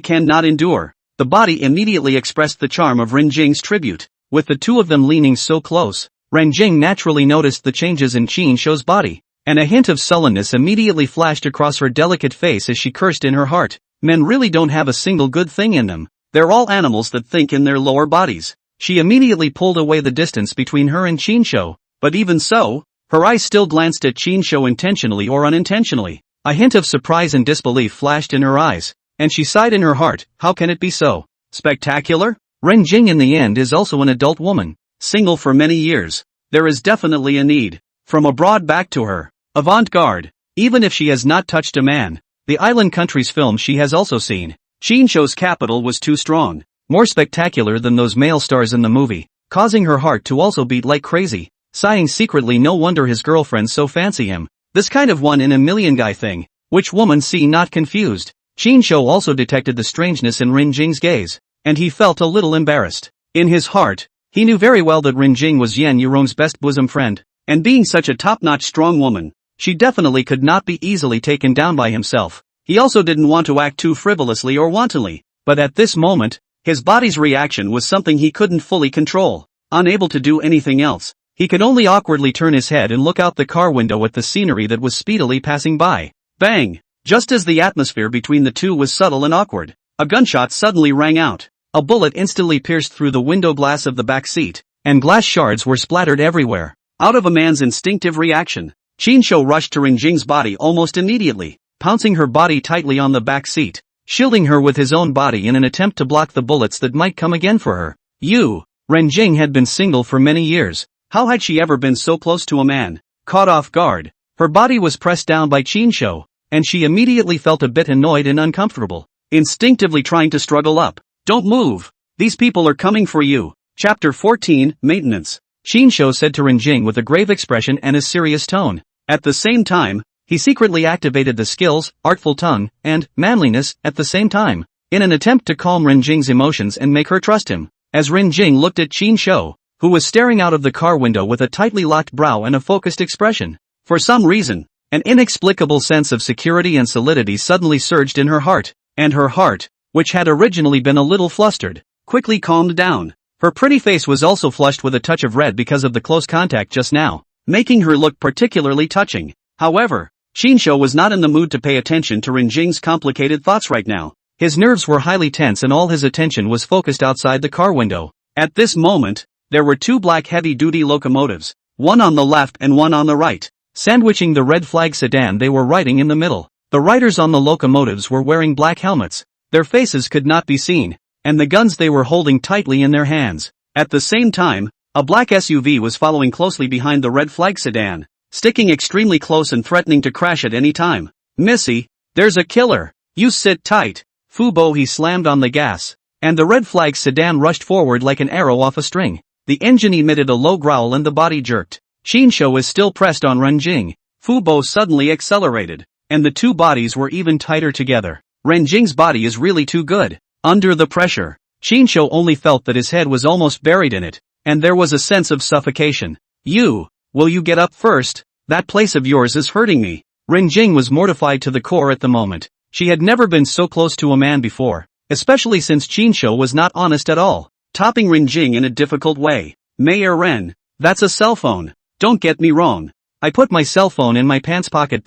cannot endure. The body immediately expressed the charm of Ren Jing's tribute. With the two of them leaning so close, Ren Jing naturally noticed the changes in Qin Shou's body, and a hint of sullenness immediately flashed across her delicate face as she cursed in her heart. Men really don't have a single good thing in them. They're all animals that think in their lower bodies. She immediately pulled away the distance between her and Qin Shou, but even so, her eyes still glanced at Qin Shou intentionally or unintentionally. A hint of surprise and disbelief flashed in her eyes, and she sighed in her heart. How can it be so spectacular? Ren Jing in the end is also an adult woman, single for many years. There is definitely a need. From abroad back to her. Avant-garde. Even if she has not touched a man, the island country's film she has also seen. Qin Shou's capital was too strong, more spectacular than those male stars in the movie, causing her heart to also beat like crazy. Sighing secretly, no wonder his girlfriends so fancy him. This kind of one in a million guy thing. Which woman see not confused? Qin Shou also detected the strangeness in Ren Jing's gaze, and he felt a little embarrassed. In his heart, he knew very well that Ren Jing was Yourong's best bosom friend, and being such a top-notch strong woman, she definitely could not be easily taken down by himself. He also didn't want to act too frivolously or wantonly, but at this moment, his body's reaction was something he couldn't fully control. Unable to do anything else, he could only awkwardly turn his head and look out the car window at the scenery that was speedily passing by. Bang! Just as the atmosphere between the two was subtle and awkward, a gunshot suddenly rang out. A bullet instantly pierced through the window glass of the back seat, and glass shards were splattered everywhere. Out of a man's instinctive reaction, Qin Shou rushed to Ren Jing's body almost immediately, pouncing her body tightly on the back seat, shielding her with his own body in an attempt to block the bullets that might come again for her. Ren Jing had been single for many years. How had she ever been so close to a man? Caught off guard, her body was pressed down by Qin Shou, and she immediately felt a bit annoyed and uncomfortable, instinctively trying to struggle up. Don't move! These people are coming for you. Chapter 14, Maintenance. Qin Shou said to Ren Jing with a grave expression and a serious tone. At the same time, he secretly activated the skills, artful tongue, and manliness at the same time, in an attempt to calm Ren Jing's emotions and make her trust him. As Ren Jing looked at Qin Shou, who was staring out of the car window with a tightly locked brow and a focused expression, for some reason, an inexplicable sense of security and solidity suddenly surged in her heart, and her heart, which had originally been a little flustered, quickly calmed down. Her pretty face was also flushed with a touch of red because of the close contact just now, making her look particularly touching. However, Qin Shou was not in the mood to pay attention to Ren Jing's complicated thoughts right now. His nerves were highly tense and all his attention was focused outside the car window. At this moment, there were two black heavy-duty locomotives, one on the left and one on the right, sandwiching the red flag sedan they were riding in the middle. The riders on the locomotives were wearing black helmets. Their faces could not be seen, and the guns they were holding tightly in their hands. At the same time, a black SUV was following closely behind the red flag sedan, sticking extremely close and threatening to crash at any time. Missy, there's a killer. You sit tight. Fubo, he slammed on the gas, and the red flag sedan rushed forward like an arrow off a string. The engine emitted a low growl and the body jerked. Qin Shou is still pressed on Ren Jing. Fubo suddenly accelerated, and the two bodies were even tighter together. Ren Jing's body is really too good. Under the pressure, Qin Shou only felt that his head was almost buried in it, and there was a sense of suffocation. Will you get up first? That place of yours is hurting me. Ren Jing was mortified to the core at the moment. She had never been so close to a man before, especially since Qin Shou was not honest at all, topping Ren Jing in a difficult way. Mayor Ren, that's a cell phone. Don't get me wrong. I put my cell phone in my pants pocket.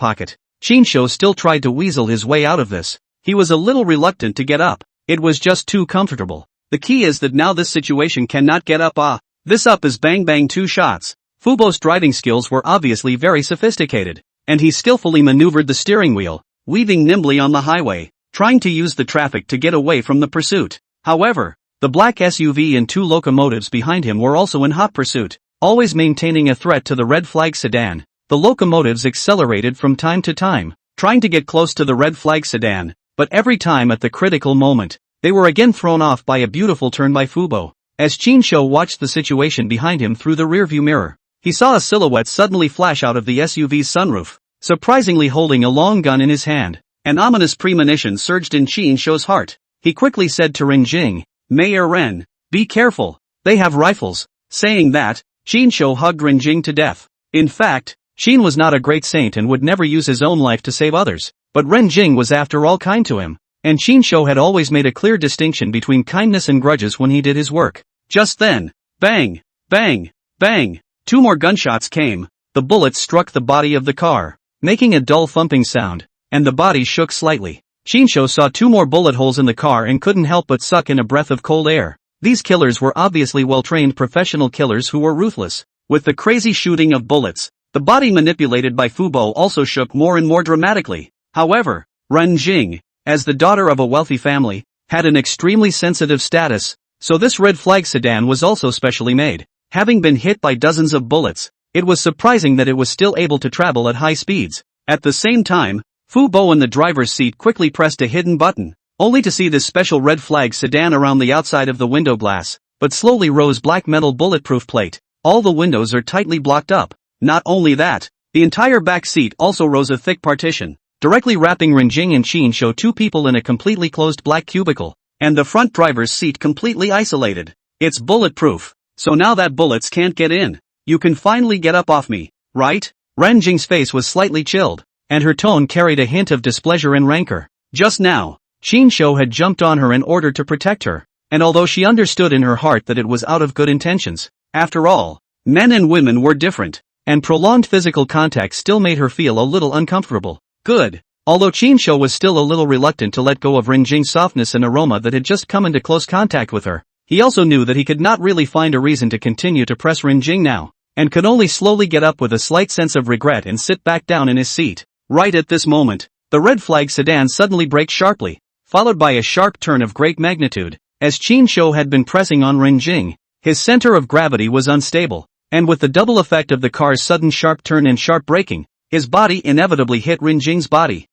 Qin Shou still tried to weasel his way out of this. He was a little reluctant to get up. It was just too comfortable. The key is that now this situation cannot get up. This up is bang bang 2 shots. Fubo's driving skills were obviously very sophisticated, and he skillfully maneuvered the steering wheel, weaving nimbly on the highway, trying to use the traffic to get away from the pursuit. However, the The black SUV and 2 locomotives behind him were also in hot pursuit, always maintaining a threat to the red flag sedan. The locomotives accelerated from time to time, trying to get close to the red flag sedan, but every time at the critical moment, they were again thrown off by a beautiful turn by Fubo. As Chinsho watched the situation behind him through the rearview mirror, he saw a silhouette suddenly flash out of the SUV's sunroof, surprisingly holding a long gun in his hand. An ominous premonition surged in Chinsho's heart. He quickly said to Renjing, "Mayor Ren, be careful, they have rifles." Saying that, Chinsho hugged Renjing to death. In fact, Shin was not a great saint and would never use his own life to save others, but Renjing was after all kind to him, and Chinsho had always made a clear distinction between kindness and grudges when he did his work. Just then, bang, bang, bang, 2 more gunshots came. The bullets struck the body of the car, making a dull thumping sound, and the body shook slightly. Chinsho saw 2 more bullet holes in the car and couldn't help but suck in a breath of cold air. These killers were obviously well-trained professional killers who were ruthless. With the crazy shooting of bullets, the body manipulated by Fubo also shook more and more dramatically. However, Renjing, as the daughter of a wealthy family, had an extremely sensitive status, so this red flag sedan was also specially made. Having been hit by dozens of bullets, it was surprising that it was still able to travel at high speeds. At the same time, Fubo in the driver's seat quickly pressed a hidden button, only to see this special red flag sedan around the outside of the window glass, but slowly rose black metal bulletproof plate. All the windows are tightly blocked up. Not only that, the entire back seat also rose a thick partition, directly wrapping Renjing and Chinsho, 2 people in a completely closed black cubicle, and the front driver's seat completely isolated. It's bulletproof, so now that bullets can't get in. You can finally get up off me, right? Renjing's face was slightly chilled, and her tone carried a hint of displeasure and rancor. Just now, Chinsho had jumped on her in order to protect her, and although she understood in her heart that it was out of good intentions, after all, men and women were different, and prolonged physical contact still made her feel a little uncomfortable. Good. Although Chinsho was still a little reluctant to let go of Renjing's softness and aroma that had just come into close contact with her, he also knew that he could not really find a reason to continue to press Renjing now, and could only slowly get up with a slight sense of regret and sit back down in his seat. Right at this moment, the red flag sedan suddenly braked sharply, followed by a sharp turn of great magnitude. As Chinsho had been pressing on Renjing, his center of gravity was unstable, and with the double effect of the car's sudden sharp turn and sharp braking, his body inevitably hit Renjing's body.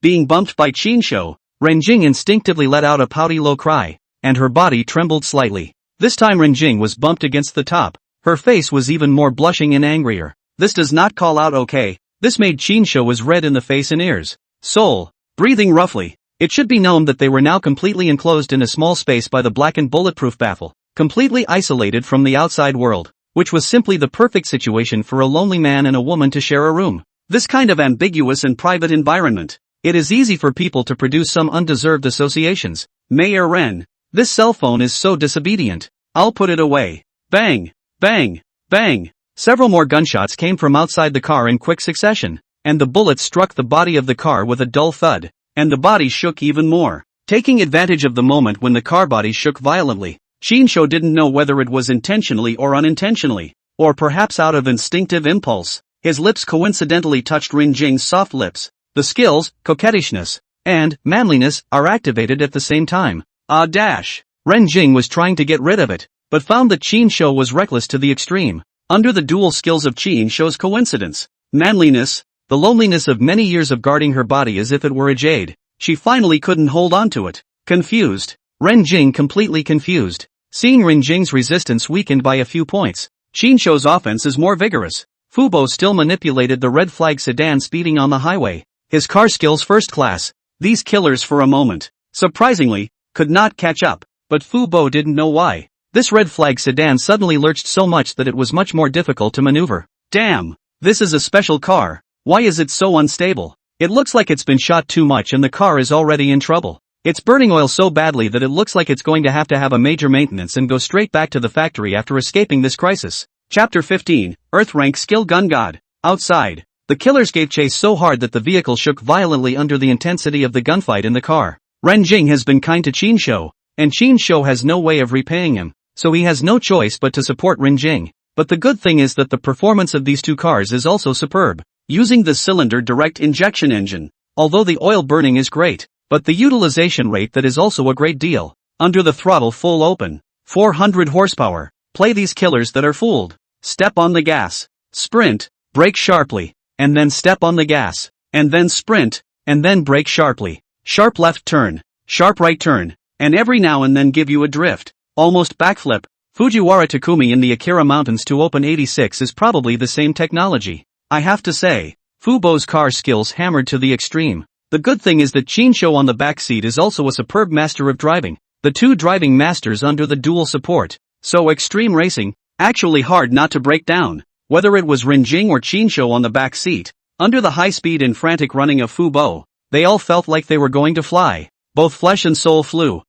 Being bumped by Chinsho, Renjing instinctively let out a pouty low cry, and her body trembled slightly. This time Renjing was bumped against the top. Her face was even more blushing and angrier. This does not call out okay. This made Chinsho as red in the face and ears. Soul. Breathing roughly. It should be known that they were now completely enclosed in a small space by the blackened bulletproof baffle, completely isolated from the outside world, which was simply the perfect situation for a lonely man and a woman to share a room. This kind of ambiguous and private environment, it is easy for people to produce some undeserved associations. Mayor Ren, this cell phone is so disobedient. I'll put it away. Bang, bang, bang. Several more gunshots came from outside the car in quick succession, and the bullets struck the body of the car with a dull thud, and the body shook even more. Taking advantage of the moment when the car body shook violently, Chinsho didn't know whether it was intentionally or unintentionally, or perhaps out of instinctive impulse. His lips coincidentally touched Renjing's soft lips. The skills, coquettishness, and manliness are activated at the same time. Renjing was trying to get rid of it, but found that Chinsho was reckless to the extreme. Under the dual skills of Chinsho's coincidence, manliness, the loneliness of many years of guarding her body as if it were a jade, she finally couldn't hold on to it. Confused. Renjing completely confused. Seeing Renjing's resistance weakened by a few points, Chinsho's offense is more vigorous. Fubo still manipulated the red flag sedan speeding on the highway. His car skills first class. These killers for a moment, surprisingly, could not catch up, but Fubo didn't know why. This red flag sedan suddenly lurched so much that it was much more difficult to maneuver. Damn, this is a special car. Why is it so unstable? It looks like it's been shot too much and the car is already in trouble. It's burning oil so badly that it looks like it's going to have a major maintenance and go straight back to the factory after escaping this crisis. Chapter 15, Earth Rank Skill Gun God. Outside, the killers gave chase so hard that the vehicle shook violently under the intensity of the gunfight in the car. Renjing has been kind to Chinsho, and Chinsho has no way of repaying him, so he has no choice but to support Renjing. But the good thing is that the performance of these two cars is also superb. Using the cylinder direct injection engine, although the oil burning is great, but the utilization rate that is also a great deal. under the throttle full open. 400 horsepower. Play these killers that are fooled. Step on the gas. Sprint, brake sharply, and then step on the gas, and then sprint, and then brake sharply. Sharp left turn, sharp right turn, and every now and then give you a drift. Almost backflip. Fujiwara Takumi in the Akira Mountains to Open 86 is probably the same technology. I have to say, Fubo's car skills hammered to the extreme. The good thing is that Chinsho on the back seat is also a superb master of driving. The two driving masters under the dual support. So extreme racing, actually hard not to break down. Whether it was Renjing or Chinsho on the back seat, under the high speed and frantic running of Fubo, they all felt like they were going to fly. Both flesh and soul flew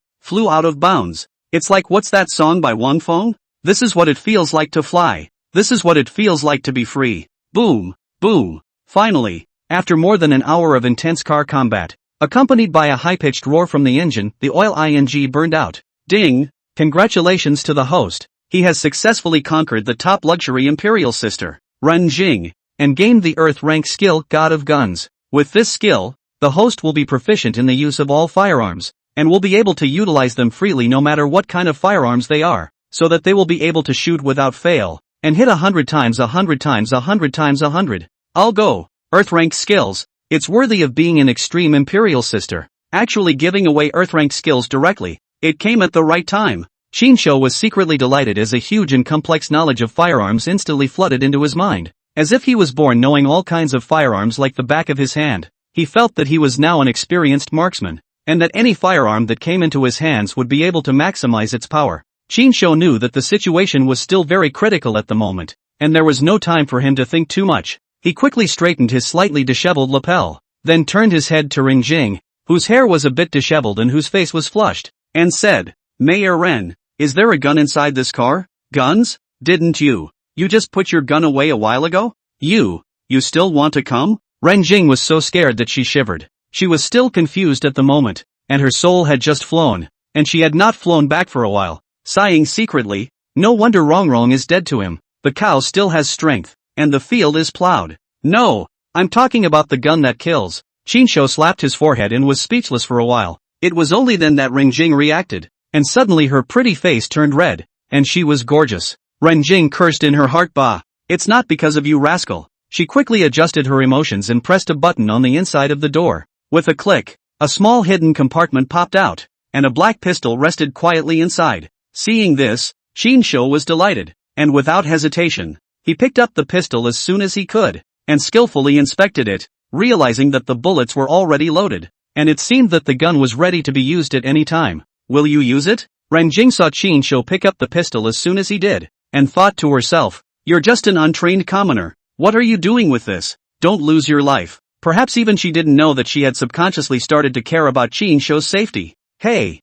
out of bounds. It's like what's that song by Wang Feng? This is what it feels like to fly. This is what it feels like to be free. Boom, boom. Finally, after more than an hour of intense car combat, accompanied by a high-pitched roar from the engine, the oil ing burned out. Ding! Congratulations to the host. He has successfully conquered the top luxury imperial sister, Renjing, and gained the Earth rank skill God of Guns. With this skill, the host will be proficient in the use of all firearms, and will be able to utilize them freely no matter what kind of firearms they are, so that they will be able to shoot without fail, and hit 100 times 100 times 100 times 100. I'll go. Earth rank skills. It's worthy of being an extreme imperial sister. Actually giving away Earth rank skills directly. It came at the right time. Chinsho was secretly delighted as a huge and complex knowledge of firearms instantly flooded into his mind. As if he was born knowing all kinds of firearms like the back of his hand. He felt that he was now an experienced marksman, and that any firearm that came into his hands would be able to maximize its power. Chinsho knew that the situation was still very critical at the moment, and there was no time for him to think too much. He quickly straightened his slightly disheveled lapel, then turned his head to Renjing, whose hair was a bit disheveled and whose face was flushed, and said, Mayor Ren, is there a gun inside this car? Guns? Didn't you just put your gun away a while ago? You still want to come? Renjing was so scared that she shivered. She was still confused at the moment, and her soul had just flown, and she had not flown back for a while. Sighing secretly, no wonder Rongrong is dead to him. The cow still has strength, and the field is plowed. No, I'm talking about the gun that kills. Chinsho slapped his forehead and was speechless for a while. It was only then that Renjing reacted, and suddenly her pretty face turned red, and she was gorgeous. Renjing cursed in her heart. Bah, it's not because of you, rascal. She quickly adjusted her emotions and pressed a button on the inside of the door. With a click, a small hidden compartment popped out, and a black pistol rested quietly inside. Seeing this, Chinsho was delighted, and without hesitation, he picked up the pistol as soon as he could, and skillfully inspected it, realizing that the bullets were already loaded, and it seemed that the gun was ready to be used at any time. Will you use it? Renjing saw Chinsho pick up the pistol as soon as he did, and thought to herself, you're just an untrained commoner. What are you doing with this? Don't lose your life. Perhaps even she didn't know that she had subconsciously started to care about Chinsho's safety. Hey,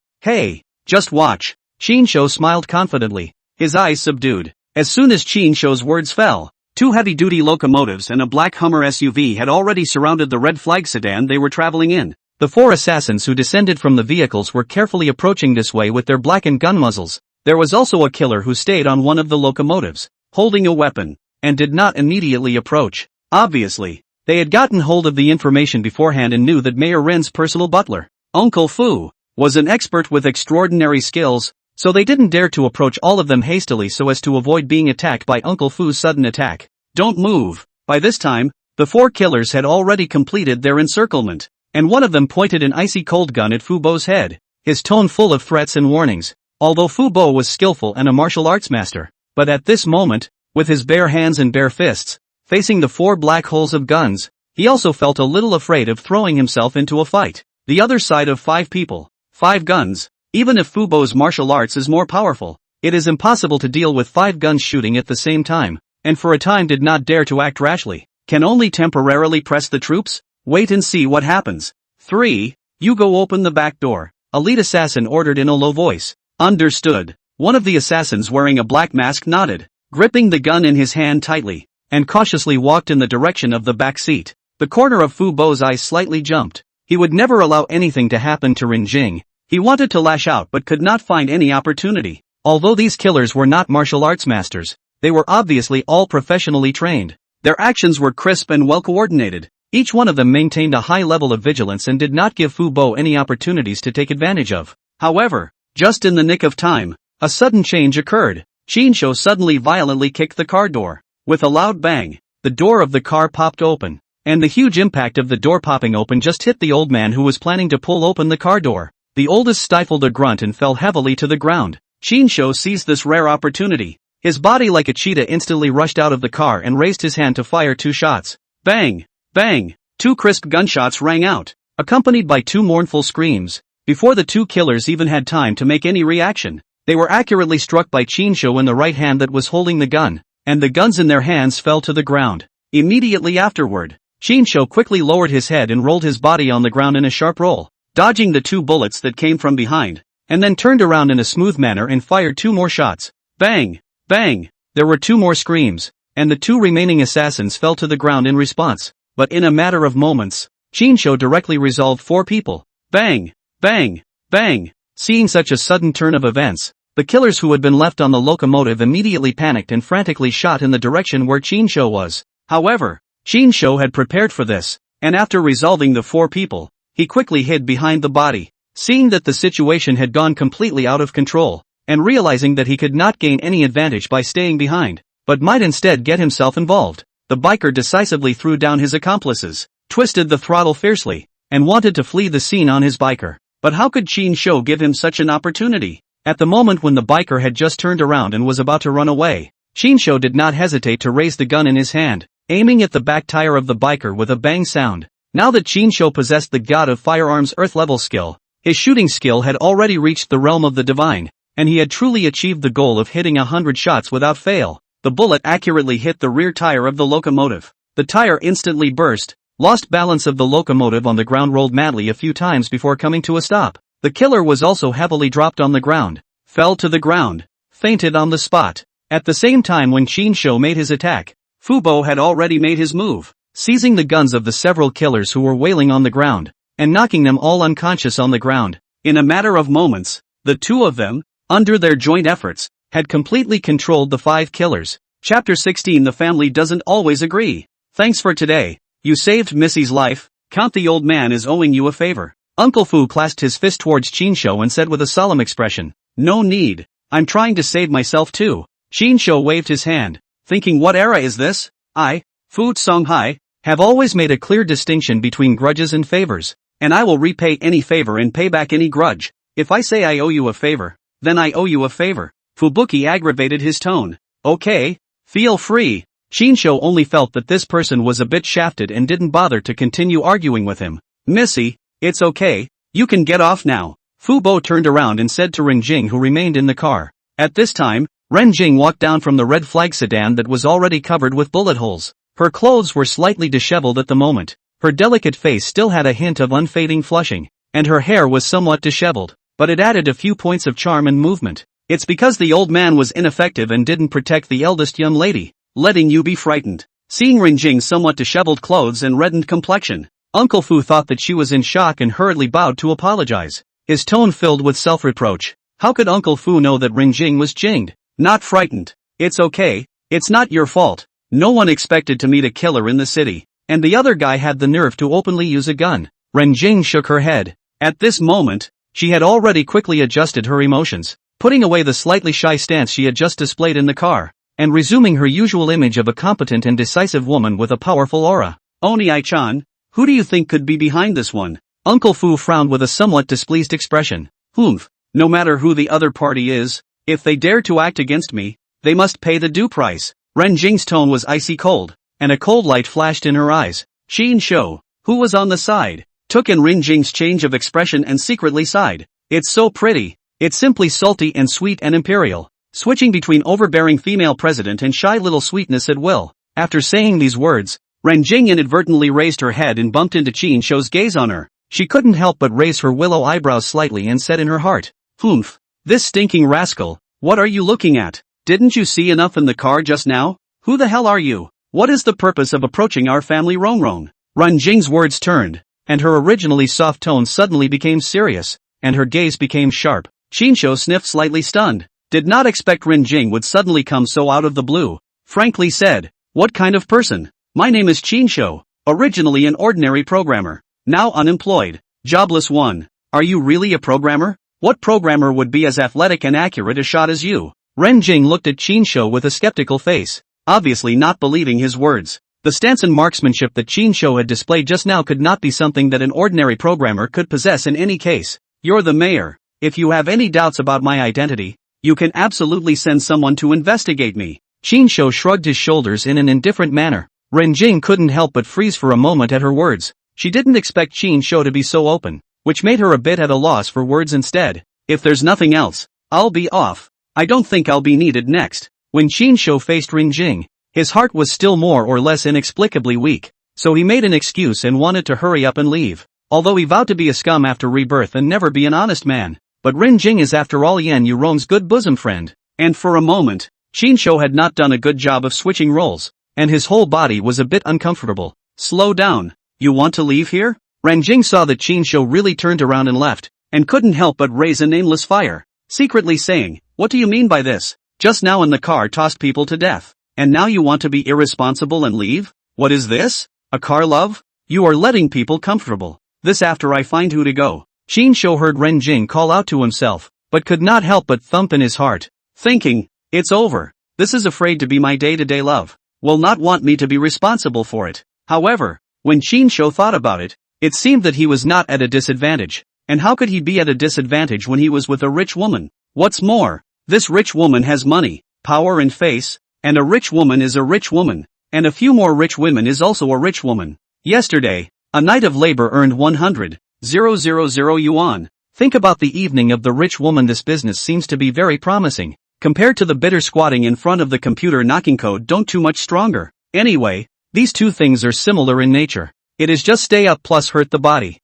just watch. Chinsho smiled confidently, his eyes subdued. As soon as Chinsho's words fell, two heavy-duty locomotives and a black Hummer SUV had already surrounded the red flag sedan they were traveling in. The four assassins who descended from the vehicles were carefully approaching this way with their blackened gun muzzles. There was also a killer who stayed on one of the locomotives, holding a weapon, and did not immediately approach. Obviously, they had gotten hold of the information beforehand and knew that Mayor Ren's personal butler, Uncle Fu, was an expert with extraordinary skills, so they didn't dare to approach all of them hastily so as to avoid being attacked by Uncle Fu's sudden attack. Don't move. By this time, the four killers had already completed their encirclement, and one of them pointed an icy cold gun at Fubo's head, his tone full of threats and warnings. Although Fubo was skillful and a martial arts master, but at this moment, with his bare hands and bare fists, facing the four black holes of guns, he also felt a little afraid of throwing himself into a fight. The other side of 5 people, 5 guns. Even if Fubo's martial arts is more powerful, it is impossible to deal with 5 guns shooting at the same time, and for a time did not dare to act rashly. Can only temporarily press the troops? Wait and see what happens. 3. You go open the back door, a lead assassin ordered in a low voice. Understood. One of the assassins wearing a black mask nodded, gripping the gun in his hand tightly, and cautiously walked in the direction of the back seat. The corner of Fubo's eyes slightly jumped. He would never allow anything to happen to Renjing. He wanted to lash out but could not find any opportunity. Although these killers were not martial arts masters, they were obviously all professionally trained. Their actions were crisp and well coordinated. Each one of them maintained a high level of vigilance and did not give Fubo any opportunities to take advantage of. However, Just in the nick of time, a sudden change occurred. Chinsho suddenly violently kicked the car door. With a loud bang, the door of the car popped open. And the huge impact of the door popping open just hit the old man who was planning to pull open the car door. The oldest stifled a grunt and fell heavily to the ground. Chinsho seized this rare opportunity. His body like a cheetah instantly rushed out of the car and raised his hand to fire 2 shots. Bang! Bang! 2 crisp gunshots rang out, accompanied by 2 mournful screams. Before the 2 killers even had time to make any reaction, they were accurately struck by Chinsho in the right hand that was holding the gun, and the guns in their hands fell to the ground. Immediately afterward, Chinsho quickly lowered his head and rolled his body on the ground in a sharp roll, dodging the 2 bullets that came from behind, and then turned around in a smooth manner and fired 2 more shots. Bang! Bang! There were 2 more screams, and the 2 remaining assassins fell to the ground in response. But in a matter of moments, Chinsho directly resolved 4 people. Bang! Bang! Bang! Seeing such a sudden turn of events, the killers who had been left on the locomotive immediately panicked and frantically shot in the direction where Chinsho was. However, Chinsho had prepared for this, and after resolving the 4 people, he quickly hid behind the body. Seeing that the situation had gone completely out of control, and realizing that he could not gain any advantage by staying behind, but might instead get himself involved, the biker decisively threw down his accomplices, twisted the throttle fiercely, and wanted to flee the scene on his biker. But how could Chinsho give him such an opportunity? At the moment when the biker had just turned around and was about to run away, Chinsho did not hesitate to raise the gun in his hand, aiming at the back tire of the biker with a bang sound. Now that Chinsho possessed the god of firearms earth-level skill, his shooting skill had already reached the realm of the divine, and he had truly achieved the goal of hitting 100 shots without fail. The bullet accurately hit the rear tire of the locomotive. The tire instantly burst, lost balance of the locomotive on the ground, rolled madly a few times before coming to a stop. The killer was also heavily dropped on the ground, fell to the ground, fainted on the spot. At the same time when Chinsho made his attack, Fubo had already made his move, seizing the guns of the several killers who were wailing on the ground, and knocking them all unconscious on the ground. In a matter of moments, the 2 of them, under their joint efforts, had completely controlled the 5 killers. Chapter 16. The family doesn't always agree. Thanks for today. You saved Missy's life. Count the old man is owing you a favor. Uncle Fu clasped his fist towards Chinsho and said with a solemn expression, "No need. I'm trying to save myself too." Chinsho waved his hand, thinking, what era is this? I, Fu Songhai, have always made a clear distinction between grudges and favors, and I will repay any favor and pay back any grudge. If I say I owe you a favor, then I owe you a favor. Fubuki aggravated his tone. Okay, feel free. Chinsho only felt that this person was a bit shafted and didn't bother to continue arguing with him. Missy, it's okay, you can get off now. Fubo turned around and said to Renjing, who remained in the car. At this time, Renjing walked down from the red flag sedan that was already covered with bullet holes. Her clothes were slightly disheveled at the moment. Her delicate face still had a hint of unfading flushing, and her hair was somewhat disheveled, but it added a few points of charm and movement. It's because the old man was ineffective and didn't protect the eldest young lady, letting you be frightened. Seeing Renjing's somewhat disheveled clothes and reddened complexion, Uncle Fu thought that she was in shock and hurriedly bowed to apologize, his tone filled with self-reproach. How could Uncle Fu know that Renjing was jinged? Not frightened. It's okay, it's not your fault. No one expected to meet a killer in the city, and the other guy had the nerve to openly use a gun. Renjing shook her head. At this moment, she had already quickly adjusted her emotions, putting away the slightly shy stance she had just displayed in the car, and resuming her usual image of a competent and decisive woman with a powerful aura. Oni-chan, who do you think could be behind this one? Uncle Fu frowned with a somewhat displeased expression. Humph, no matter who the other party is, if they dare to act against me, they must pay the due price. Renjing's tone was icy cold, and a cold light flashed in her eyes. Chinsho, who was on the side, took in Renjing's change of expression and secretly sighed. It's so pretty, it's simply salty and sweet and imperial, switching between overbearing female president and shy little sweetness at will. After saying these words, Renjing inadvertently raised her head and bumped into Chinsho's gaze on her. She couldn't help but raise her willow eyebrows slightly and said in her heart, "Humph, this stinking rascal, what are you looking at? Didn't you see enough in the car just now? Who the hell are you? What is the purpose of approaching our family Rongrong?" Renjing's words turned, and her originally soft tone suddenly became serious, and her gaze became sharp. Chinsho sniffed, slightly stunned. Did not expect Renjing would suddenly come so out of the blue. Frankly said, "What kind of person? My name is Chinsho, originally an ordinary programmer, now unemployed, jobless one." "Are you really a programmer?" What programmer would be as athletic and accurate a shot as you? Renjing looked at Qin Shou with a skeptical face, obviously not believing his words. The stance and marksmanship that Qin Shou had displayed just now could not be something that an ordinary programmer could possess in any case. You're the mayor. If you have any doubts about my identity, you can absolutely send someone to investigate me. Qin Shou shrugged his shoulders in an indifferent manner. Renjing couldn't help but freeze for a moment at her words. She didn't expect Qin Shou to be so open, which made her a bit at a loss for words instead. If there's nothing else, I'll be off. I don't think I'll be needed next. When Qin Shou faced Renjing, his heart was still more or less inexplicably weak, so he made an excuse and wanted to hurry up and leave. Although he vowed to be a scum after rebirth and never be an honest man, but Renjing is after all Yan Yourong's good bosom friend. And for a moment, Qin Shou had not done a good job of switching roles, and his whole body was a bit uncomfortable. Slow down. You want to leave here? Renjing saw that Qin Shou really turned around and left, and couldn't help but raise a nameless fire, secretly saying, "What do you mean by this? Just now in the car tossed people to death, and now you want to be irresponsible and leave? What is this? A car, love? You are letting people comfortable. This after I find who to go." Qin Shou heard Renjing call out to himself, but could not help but thump in his heart, thinking, "It's over. This is afraid to be my day-to-day love. Will not want me to be responsible for it." However, when Qin Shou thought about it, it seemed that he was not at a disadvantage. And how could he be at a disadvantage when he was with a rich woman? What's more, this rich woman has money, power and face, and a rich woman is a rich woman, and a few more rich women is also a rich woman. Yesterday, a night of labor earned 100,000 yuan. Think about the evening of the rich woman. This business seems to be very promising, compared to the bitter squatting in front of the computer knocking code don't too much stronger. Anyway, these two things are similar in nature. It is just stay up plus hurt the body.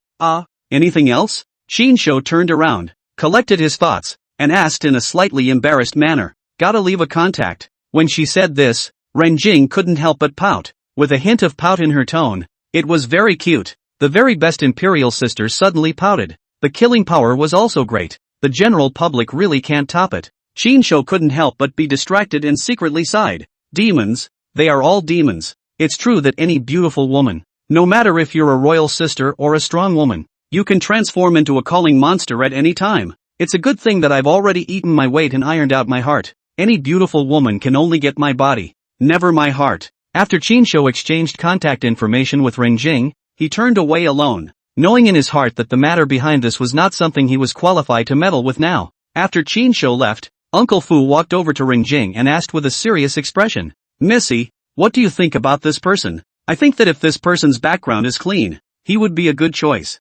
Anything else? Qin Shou turned around, collected his thoughts, and asked in a slightly embarrassed manner, "Gotta leave a contact." When she said this, Renjing couldn't help but pout, with a hint of pout in her tone. It was very cute. The very best imperial sister suddenly pouted. The killing power was also great. The general public really can't top it. Qin Shou couldn't help but be distracted and secretly sighed. Demons, they are all demons. It's true that any beautiful woman, no matter if you're a royal sister or a strong woman, you can transform into a calling monster at any time. It's a good thing that I've already eaten my weight and ironed out my heart. Any beautiful woman can only get my body, never my heart. After Qin Shou exchanged contact information with Renjing, he turned away alone, knowing in his heart that the matter behind this was not something he was qualified to meddle with now. After Qin Shou left, Uncle Fu walked over to Renjing and asked with a serious expression, "Missy, what do you think about this person? I think that if this person's background is clean, he would be a good choice."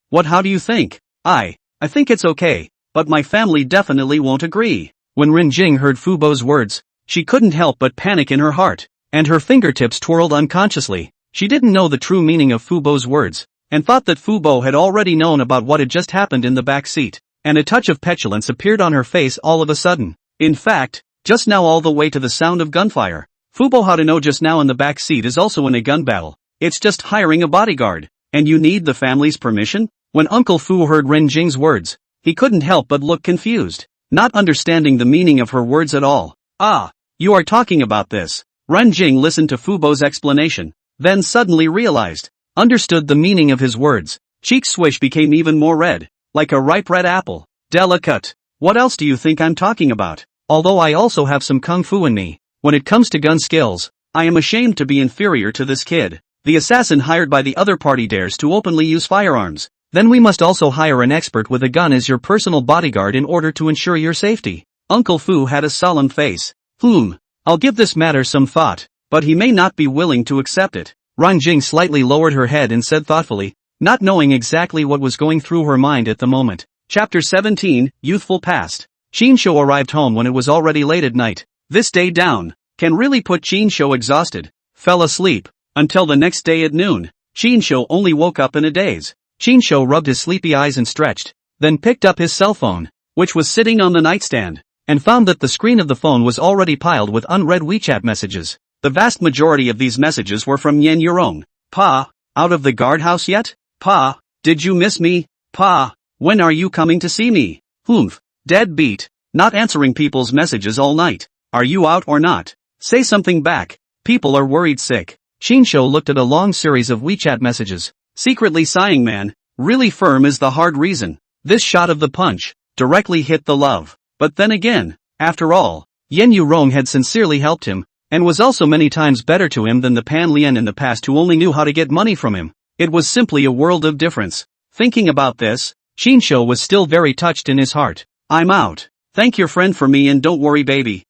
What how do you think? I think it's okay, but my family definitely won't agree. When Renjing heard Fu Bo's words, she couldn't help but panic in her heart, and her fingertips twirled unconsciously. She didn't know the true meaning of Fu Bo's words, and thought that Fu Bo had already known about what had just happened in the back seat, and a touch of petulance appeared on her face all of a sudden. In fact, just now all the way to the sound of gunfire, Fu Bo how to know just now in the back seat is also in a gun battle. It's just hiring a bodyguard. And you need the family's permission? When Uncle Fu heard Renjing's words, he couldn't help but look confused, not understanding the meaning of her words at all. You are talking about this. Renjing listened to Fu Bo's explanation, then suddenly realized, understood the meaning of his words. Cheeks swish became even more red, like a ripe red apple. Delicate. What else do you think I'm talking about? Although I also have some kung fu in me, when it comes to gun skills, I am ashamed to be inferior to this kid. The assassin hired by the other party dares to openly use firearms. Then we must also hire an expert with a gun as your personal bodyguard in order to ensure your safety. Uncle Fu had a solemn face. I'll give this matter some thought, but he may not be willing to accept it. Renjing slightly lowered her head and said thoughtfully, not knowing exactly what was going through her mind at the moment. Chapter 17, Youthful Past. Qin Shou arrived home when it was already late at night. This day down can really put Qin Shou exhausted. Fell asleep. Until the next day at noon, Qin Shou only woke up in a daze. Qin Shou rubbed his sleepy eyes and stretched, then picked up his cell phone, which was sitting on the nightstand, and found that the screen of the phone was already piled with unread WeChat messages. The vast majority of these messages were from Yan Yourong. "Pa, out of the guardhouse yet? Pa, did you miss me? Pa, when are you coming to see me? Dead beat, not answering people's messages all night. Are you out or not? Say something back. People are worried sick." Qin Shou looked at a long series of WeChat messages, secretly sighing, man, really firm is the hard reason. This shot of the punch directly hit the love. But then again, after all, Yourong had sincerely helped him, and was also many times better to him than the Pan Lian in the past who only knew how to get money from him. It was simply a world of difference. Thinking about this, Shinsho was still very touched in his heart. I'm out. Thank your friend for me and don't worry baby.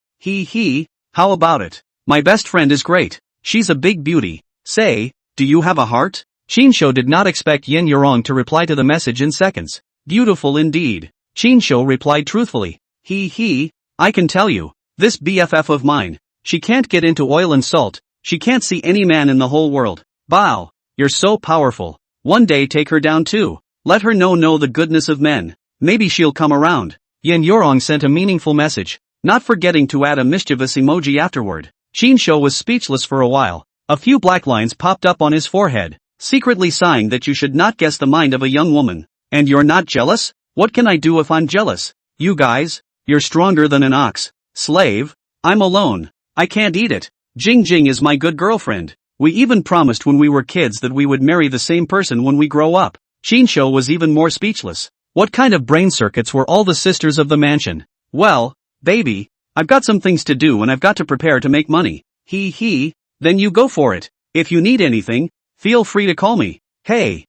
How about it? My best friend is great. She's a big beauty. Say, do you have a heart? Shinsho did not expect Yourong to reply to the message in seconds. Beautiful indeed. Shinsho replied truthfully. I can tell you, this BFF of mine, she can't get into oil and salt, she can't see any man in the whole world. Wow, you're so powerful. One day take her down too. Let her know the goodness of men. Maybe she'll come around. Yourong sent a meaningful message, not forgetting to add a mischievous emoji afterward. Shinsho was speechless for a while. A few black lines popped up on his forehead, secretly sighing that you should not guess the mind of a young woman. And you're not jealous? What can I do if I'm jealous? You guys, you're stronger than an ox. Slave, I'm alone. I can't eat it. Jing Jing is my good girlfriend. We even promised when we were kids that we would marry the same person when we grow up. Shinsho was even more speechless. What kind of brain circuits were all the sisters of the mansion? Well, baby, I've got some things to do and I've got to prepare to make money. Then you go for it. If you need anything, feel free to call me. Hey,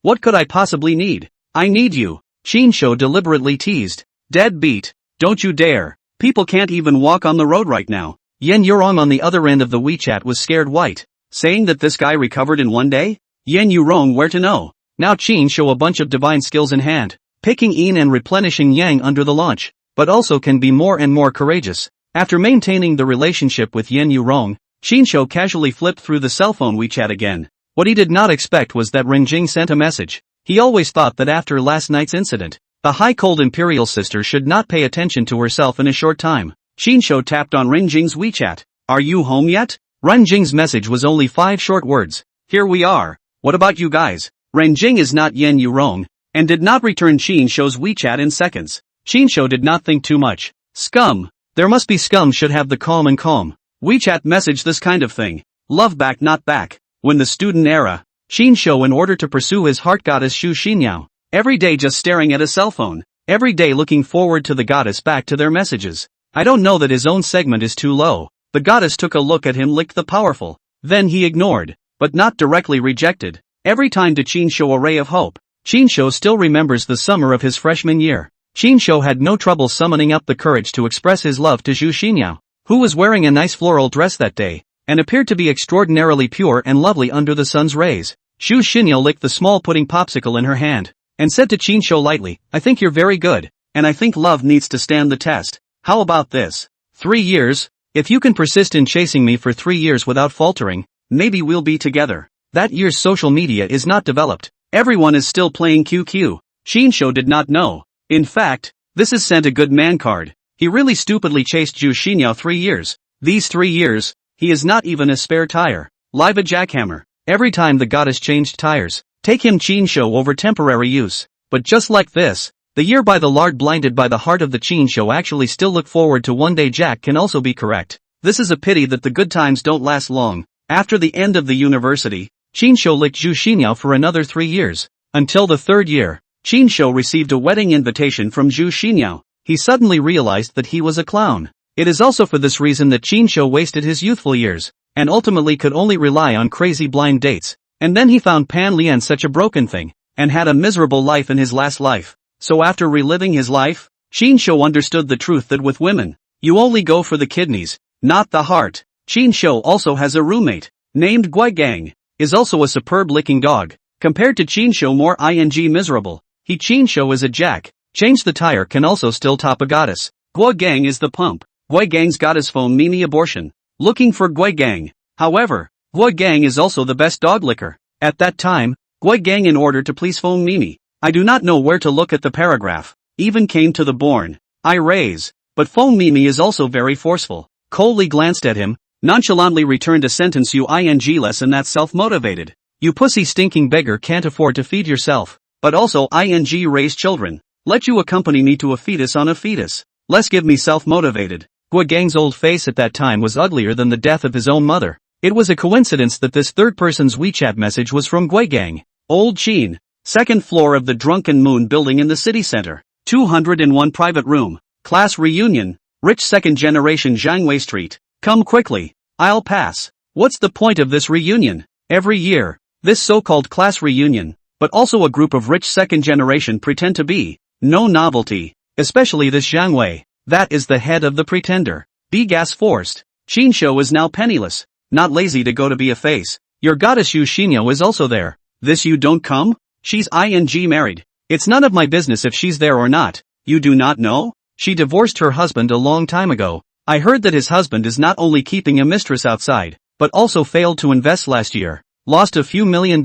what could I possibly need? I need you. Shinsho deliberately teased. Deadbeat. Don't you dare. People can't even walk on the road right now. Yourong on the other end of the WeChat was scared white, saying that this guy recovered in one day? Yourong, where to know? Now Shinsho a bunch of divine skills in hand, picking in and replenishing yang under the launch, but also can be more and more courageous. After maintaining the relationship with Yourong, Shinsho casually flipped through the cell phone WeChat again. What he did not expect was that Renjing sent a message. He always thought that after last night's incident, the high-cold imperial sister should not pay attention to herself in a short time. Shinsho tapped on Renjing's WeChat. Are you home yet? Renjing's message was only 5 short words. Here we are. What about you guys? Renjing is not Yourong, and did not return Shinsho's WeChat in seconds. Shinsho did not think too much. Scum. There must be scum should have the calm and calm. WeChat message this kind of thing. Love back not back. When the student era. Shinsho in order to pursue his heart goddess Shu Xinyao. Every day just staring at a cell phone. Every day looking forward to the goddess back to their messages. I don't know that his own segment is too low. The goddess took a look at him, licked the powerful. Then he ignored, but not directly rejected. Every time to Shinsho a ray of hope. Shinsho still remembers the summer of his freshman year. Shinsho had no trouble summoning up the courage to express his love to Shu Xinyao, who was wearing a nice floral dress that day, and appeared to be extraordinarily pure and lovely under the sun's rays. Shu Xinyao licked the small pudding popsicle in her hand, and said to Shinsho lightly, I think you're very good, and I think love needs to stand the test. How about this? 3 years? If you can persist in chasing me for 3 years without faltering, maybe we'll be together. That year's social media is not developed. Everyone is still playing QQ. Shinsho did not know. In fact, this is sent a good man card. He really stupidly chased Shu Xinyao 3 years. These 3 years, he is not even a spare tire. Live a jackhammer. Every time the goddess changed tires, take him Shinsho over temporary use. But just like this, the year by the lard blinded by the heart of the Shinsho actually still look forward to one day Jack can also be correct. This is a pity that the good times don't last long. After the end of the university, Shinsho licked Shu Xinyao for another 3 years. Until the 3rd year, Shinsho received a wedding invitation from Shu Xinyao. He suddenly realized that he was a clown. It is also for this reason that Shinsho wasted his youthful years, and ultimately could only rely on crazy blind dates. And then he found Pan Lian such a broken thing, and had a miserable life in his last life. So after reliving his life, Shinsho understood the truth that with women, you only go for the kidneys, not the heart. Shinsho also has a roommate, named Guigang, is also a superb licking dog. Compared to Shinsho more ing miserable. He Shinsho is a jack. Change the tire can also still top a goddess. Guigang is the pump. Guigang's goddess phone Mimi abortion. Looking for Guigang. However, Guigang is also the best dog licker. At that time, Guigang in order to please phone Mimi. I do not know where to look at the paragraph. Even came to the born. I raise. But phone Mimi is also very forceful. Coldly glanced at him, nonchalantly returned a sentence you ing less and that's self-motivated. You pussy stinking beggar can't afford to feed yourself. But also ing raise children. Let you accompany me to a fetus on a fetus. Less give me self-motivated. Guigang's old face at that time was uglier than the death of his own mother. It was a coincidence that this third person's WeChat message was from Guigang. Old Chin. Second floor of the Drunken Moon building in the city center. 201 private room. Class reunion. Rich second generation Zhang Street. Come quickly. I'll pass. What's the point of this reunion? Every year, this so-called class reunion, but also a group of rich second generation pretend to be. No novelty. Especially this Zhang. That is the head of the pretender. Be gas forced. Qinsho is now penniless. Not lazy to go to be a face. Your goddess Yu Xinyo is also there. This you don't come? She's ing married. It's none of my business if she's there or not. You do not know? She divorced her husband a long time ago. I heard that his husband is not only keeping a mistress outside, but also failed to invest last year. Lost a few $1 million,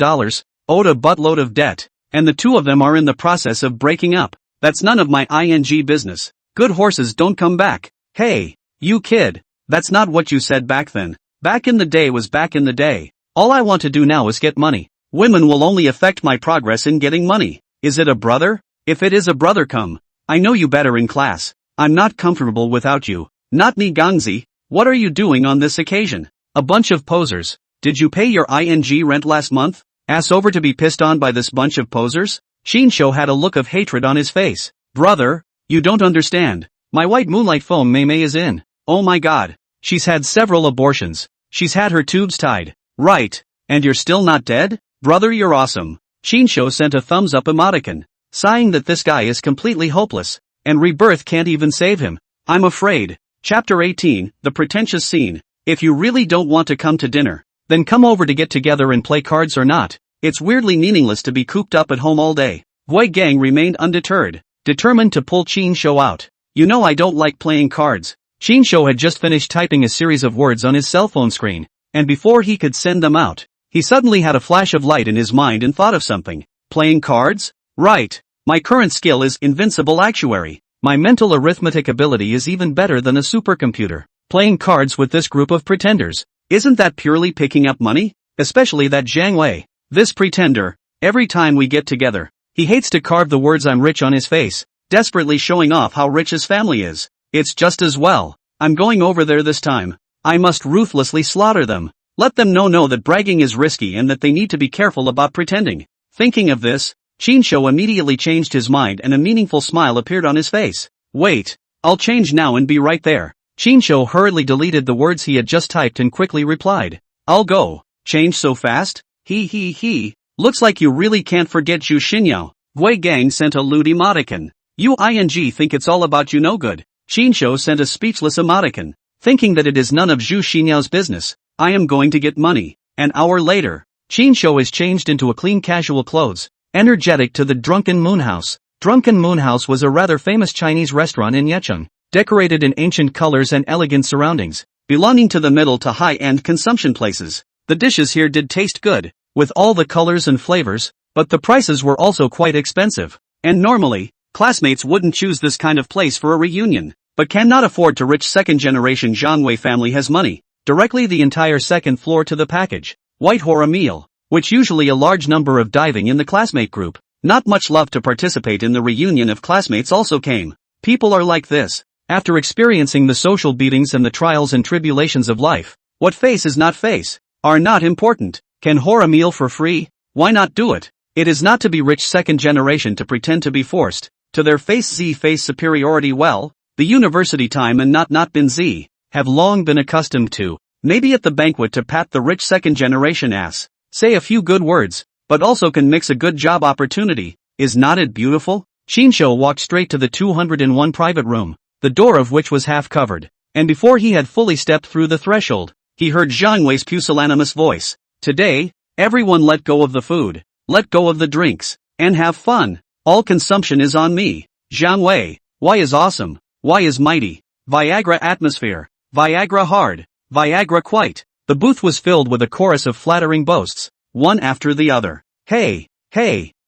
owed a buttload of debt, and the two of them are in the process of breaking up. That's none of my ing business. Good horses don't come back. Hey, you kid. That's not what you said back then. Back in the day was back in the day. All I want to do now is get money. Women will only affect my progress in getting money. Is it a brother? If it is a brother, come. I know you better in class. I'm not comfortable without you. Not me Gangzi. What are you doing on this occasion? A bunch of posers. Did you pay your ing rent last month? Ass over to be pissed on by this bunch of posers? Qinsho had a look of hatred on his face. Brother, you don't understand. My white moonlight foam Mei is in. Oh my god. She's had several abortions. She's had her tubes tied. Right. And you're still not dead? Brother, you're awesome. Qinsho sent a thumbs up emoticon, sighing that this guy is completely hopeless, and rebirth can't even save him. I'm afraid. Chapter 18, The Pretentious Scene. If you really don't want to come to dinner, then come over to get together and play cards or not. It's weirdly meaningless to be cooped up at home all day. Wei Gang remained undeterred, determined to pull Qinsho out. You know I don't like playing cards. Qinsho had just finished typing a series of words on his cell phone screen, and before he could send them out, he suddenly had a flash of light in his mind and thought of something. Playing cards? Right. My current skill is Invincible Actuary. My mental arithmetic ability is even better than a supercomputer. Playing cards with this group of pretenders. Isn't that purely picking up money? Especially that Zhang Wei. This pretender. Every time we get together, he hates to carve the words I'm rich on his face, desperately showing off how rich his family is. It's just as well. I'm going over there this time. I must ruthlessly slaughter them. Let them know that bragging is risky and that they need to be careful about pretending. Thinking of this, Qinsho immediately changed his mind and a meaningful smile appeared on his face. Wait, I'll change now and be right there. Qinsho hurriedly deleted the words he had just typed and quickly replied. I'll go. Change so fast? He. Looks like you really can't forget Zhu Xinyao. Wei Gang sent a lewd emoticon. You ing think it's all about you no good. Qinsho sent a speechless emoticon, thinking that it is none of Zhu Xinyao's business. I am going to get money. An hour later, Qinsho is changed into a clean casual clothes, energetic to the Drunken Moon House. Drunken Moon House was a rather famous Chinese restaurant in Yecheng, decorated in ancient colors and elegant surroundings, belonging to the middle to high-end consumption places. The dishes here did taste good, with all the colors and flavors, but the prices were also quite expensive. And normally, classmates wouldn't choose this kind of place for a reunion, but cannot afford to. Rich second-generation Zhang Wei family has money. Directly the entire second floor to the package. White horror meal, which usually a large number of diving in the classmate group. Not much love to participate in the reunion of classmates also came. People are like this. After experiencing the social beatings and the trials and tribulations of life, what face is not face, are not important. Can horror meal for free? Why not do it? It is not to be rich second generation to pretend to be forced to their face superiority. Well, the university time and not been Z. Have long been accustomed to, maybe at the banquet to pat the rich second generation ass, say a few good words, but also can mix a good job opportunity. Is not it beautiful? Qinsho walked straight to the 201 private room, the door of which was half covered, and before he had fully stepped through the threshold, he heard Zhang Wei's pusillanimous voice. Today, everyone let go of the food, let go of the drinks, and have fun. All consumption is on me. Zhang Wei, why is awesome, why is mighty, Viagra atmosphere. Viagra hard, Viagra quite. The booth was filled with a chorus of flattering boasts, one after the other. Hey,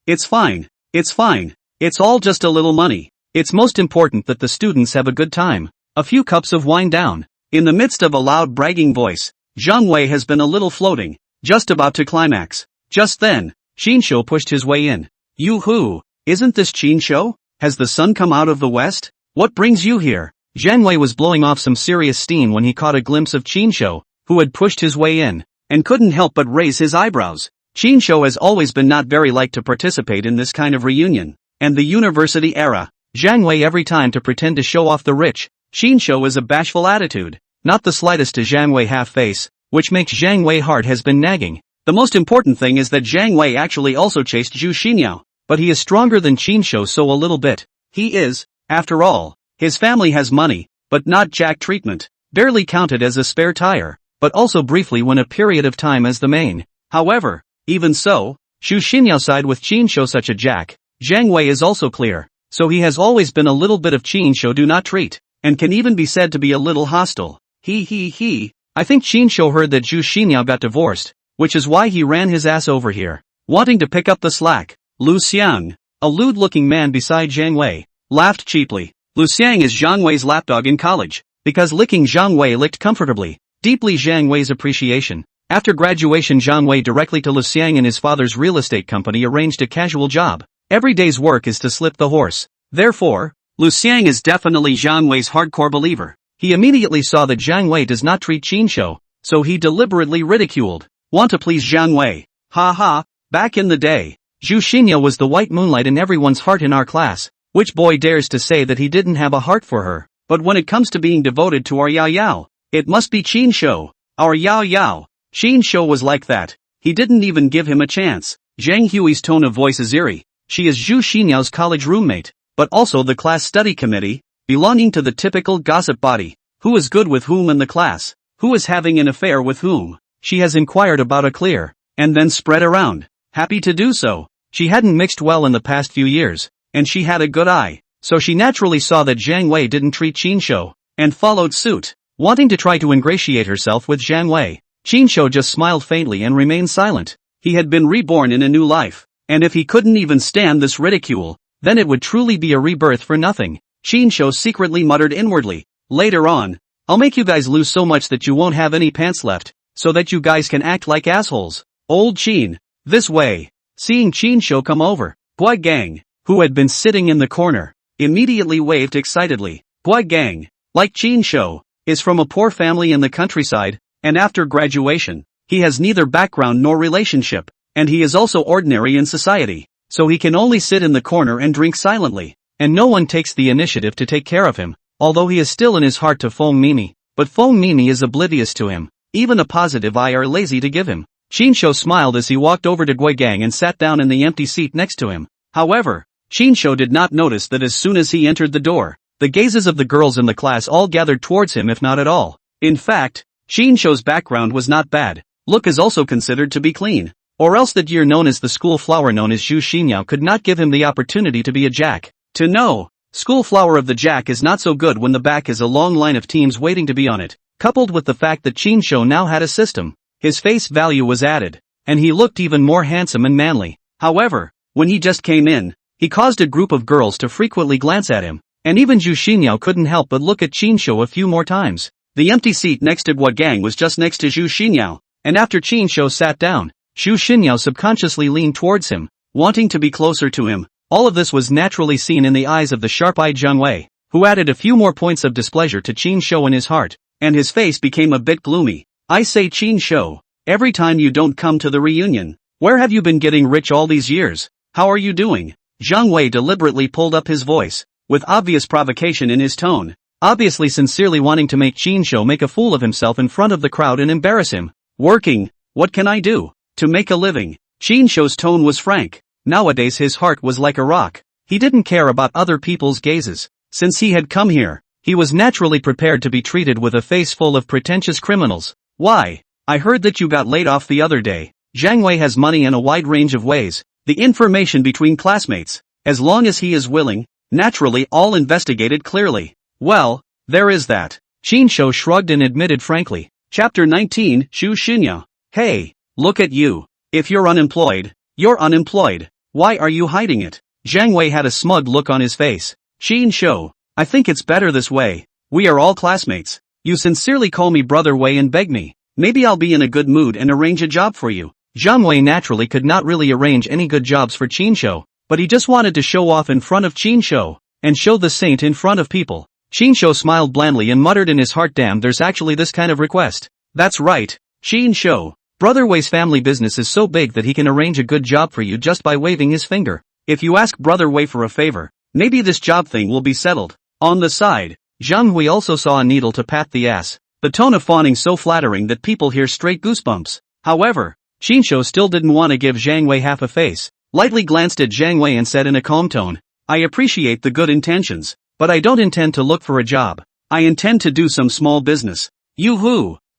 it's fine, it's all just a little money. It's most important that the students have a good time. A few cups of wine down. In the midst of a loud bragging voice, Zhang Wei has been a little floating, just about to climax. Just then, Qinsho pushed his way in. Yoo-hoo, isn't this Qinsho? Has the sun come out of the west? What brings you here? Zhang Wei was blowing off some serious steam when he caught a glimpse of Qinsho, who had pushed his way in, and couldn't help but raise his eyebrows. Qin Shou has always been not very liked to participate in this kind of reunion. And the university era. Zhang Wei every time to pretend to show off the rich. Qin Shou is a bashful attitude. Not the slightest to Zhang Wei half face, which makes Zhang Wei heart has been nagging. The most important thing is that Zhang Wei actually also chased Zhu Xinyao. But he is stronger than Qin Shou so a little bit. He is, after all. His family has money, but not jack treatment. Barely counted as a spare tire, but also briefly when a period of time as the main. However, even so, Zhu Xinyao side with Qin Shou such a jack. Zhang Wei is also clear. So he has always been a little bit of Qin Shou do not treat, and can even be said to be a little hostile. I think Qin Shou heard that Zhu Xinyao got divorced, which is why he ran his ass over here, wanting to pick up the slack. Lu Xiang, a lewd-looking man beside Zhang Wei, laughed cheaply. Lu Xiang is Zhang Wei's lapdog in college, because licking Zhang Wei licked comfortably. Deeply Zhang Wei's appreciation. After graduation Zhang Wei directly to Lu Xiang and his father's real estate company arranged a casual job. Every day's work is to slip the horse. Therefore, Lu Xiang is definitely Zhang Wei's hardcore believer. He immediately saw that Zhang Wei does not treat Qin Shou, so he deliberately ridiculed. Want to please Zhang Wei. Ha, back in the day, Zhu Xinyao was the white moonlight in everyone's heart in our class. Which boy dares to say that he didn't have a heart for her? But when it comes to being devoted to our Yao Yao, it must be Qin Shou. Our Yao Yao. Qin Shou was like that. He didn't even give him a chance. Zhang Hui's tone of voice is eerie. She is Zhu Xinyao's college roommate, but also the class study committee, belonging to the typical gossip body. Who is good with whom in the class? Who is having an affair with whom? She has inquired about a clear, and then spread around. Happy to do so. She hadn't mixed well in the past few years, and she had a good eye, so she naturally saw that Zhang Wei didn't treat Qin Shou, and followed suit, wanting to try to ingratiate herself with Zhang Wei. Qin Shou just smiled faintly and remained silent. He had been reborn in a new life. And if he couldn't even stand this ridicule, then it would truly be a rebirth for nothing. Qin Shou secretly muttered inwardly. Later on, I'll make you guys lose so much that you won't have any pants left, so that you guys can act like assholes. Old Qin, this way. Seeing Qin Shou come over, Gui Gang, who had been sitting in the corner, immediately waved excitedly. Gui Gang, like Qin Shou, is from a poor family in the countryside, and after graduation, he has neither background nor relationship. And he is also ordinary in society, so he can only sit in the corner and drink silently, and no one takes the initiative to take care of him, although he is still in his heart to Feng Mimi, but Feng Mimi is oblivious to him, even a positive eye are lazy to give him. Qin Shou smiled as he walked over to Gui Gang and sat down in the empty seat next to him. However, Qin Shou did not notice that as soon as he entered the door, the gazes of the girls in the class all gathered towards him if not at all. In fact, Qin Shou's background was not bad, look is also considered to be clean. Or else that year known as the school flower known as Zhu Xinyao could not give him the opportunity to be a jack. To know, school flower of the jack is not so good when the back is a long line of teams waiting to be on it, coupled with the fact that Qin Shou now had a system. His face value was added, and he looked even more handsome and manly. However, when he just came in, he caused a group of girls to frequently glance at him, and even Zhu Xinyao couldn't help but look at Qin Shou a few more times. The empty seat next to Gui Gang was just next to Zhu Xinyao, and after Qin Shou sat down, Zhu Xinyao subconsciously leaned towards him, wanting to be closer to him. All of this was naturally seen in the eyes of the sharp-eyed Zhang Wei, who added a few more points of displeasure to Qin Shou in his heart, and his face became a bit gloomy. I say Qin Shou, every time you don't come to the reunion, where have you been getting rich all these years? How are you doing? Zhang Wei deliberately pulled up his voice, with obvious provocation in his tone, obviously sincerely wanting to make Qin Shou make a fool of himself in front of the crowd and embarrass him. Working, what can I do? To make a living. Qin Shou's tone was frank. Nowadays his heart was like a rock. He didn't care about other people's gazes. Since he had come here, he was naturally prepared to be treated with a face full of pretentious criminals. Why? I heard that you got laid off the other day. Zhang Wei has money in a wide range of ways. The information between classmates, as long as he is willing, naturally all investigated clearly. Well, there is that. Qin Shou shrugged and admitted frankly. Chapter 19, Zhu Xinyao. Hey. Look at you. If you're unemployed, you're unemployed. Why are you hiding it? Zhang Wei had a smug look on his face. Qin Shou, I think it's better this way. We are all classmates. You sincerely call me Brother Wei and beg me. Maybe I'll be in a good mood and arrange a job for you. Zhang Wei naturally could not really arrange any good jobs for Qin Shou, but he just wanted to show off in front of Qin Shou, and show the saint in front of people. Qin Shou smiled blandly and muttered in his heart, damn, there's actually this kind of request. That's right, Qin Shou. Brother Wei's family business is so big that he can arrange a good job for you just by waving his finger. If you ask Brother Wei for a favor, maybe this job thing will be settled. On the side, Zhang Hui also saw a needle to pat the ass. The tone of fawning so flattering that people hear straight goosebumps. However, Qinshu still didn't want to give Zhang Wei half a face, lightly glanced at Zhang Wei and said in a calm tone, I appreciate the good intentions, but I don't intend to look for a job. I intend to do some small business. You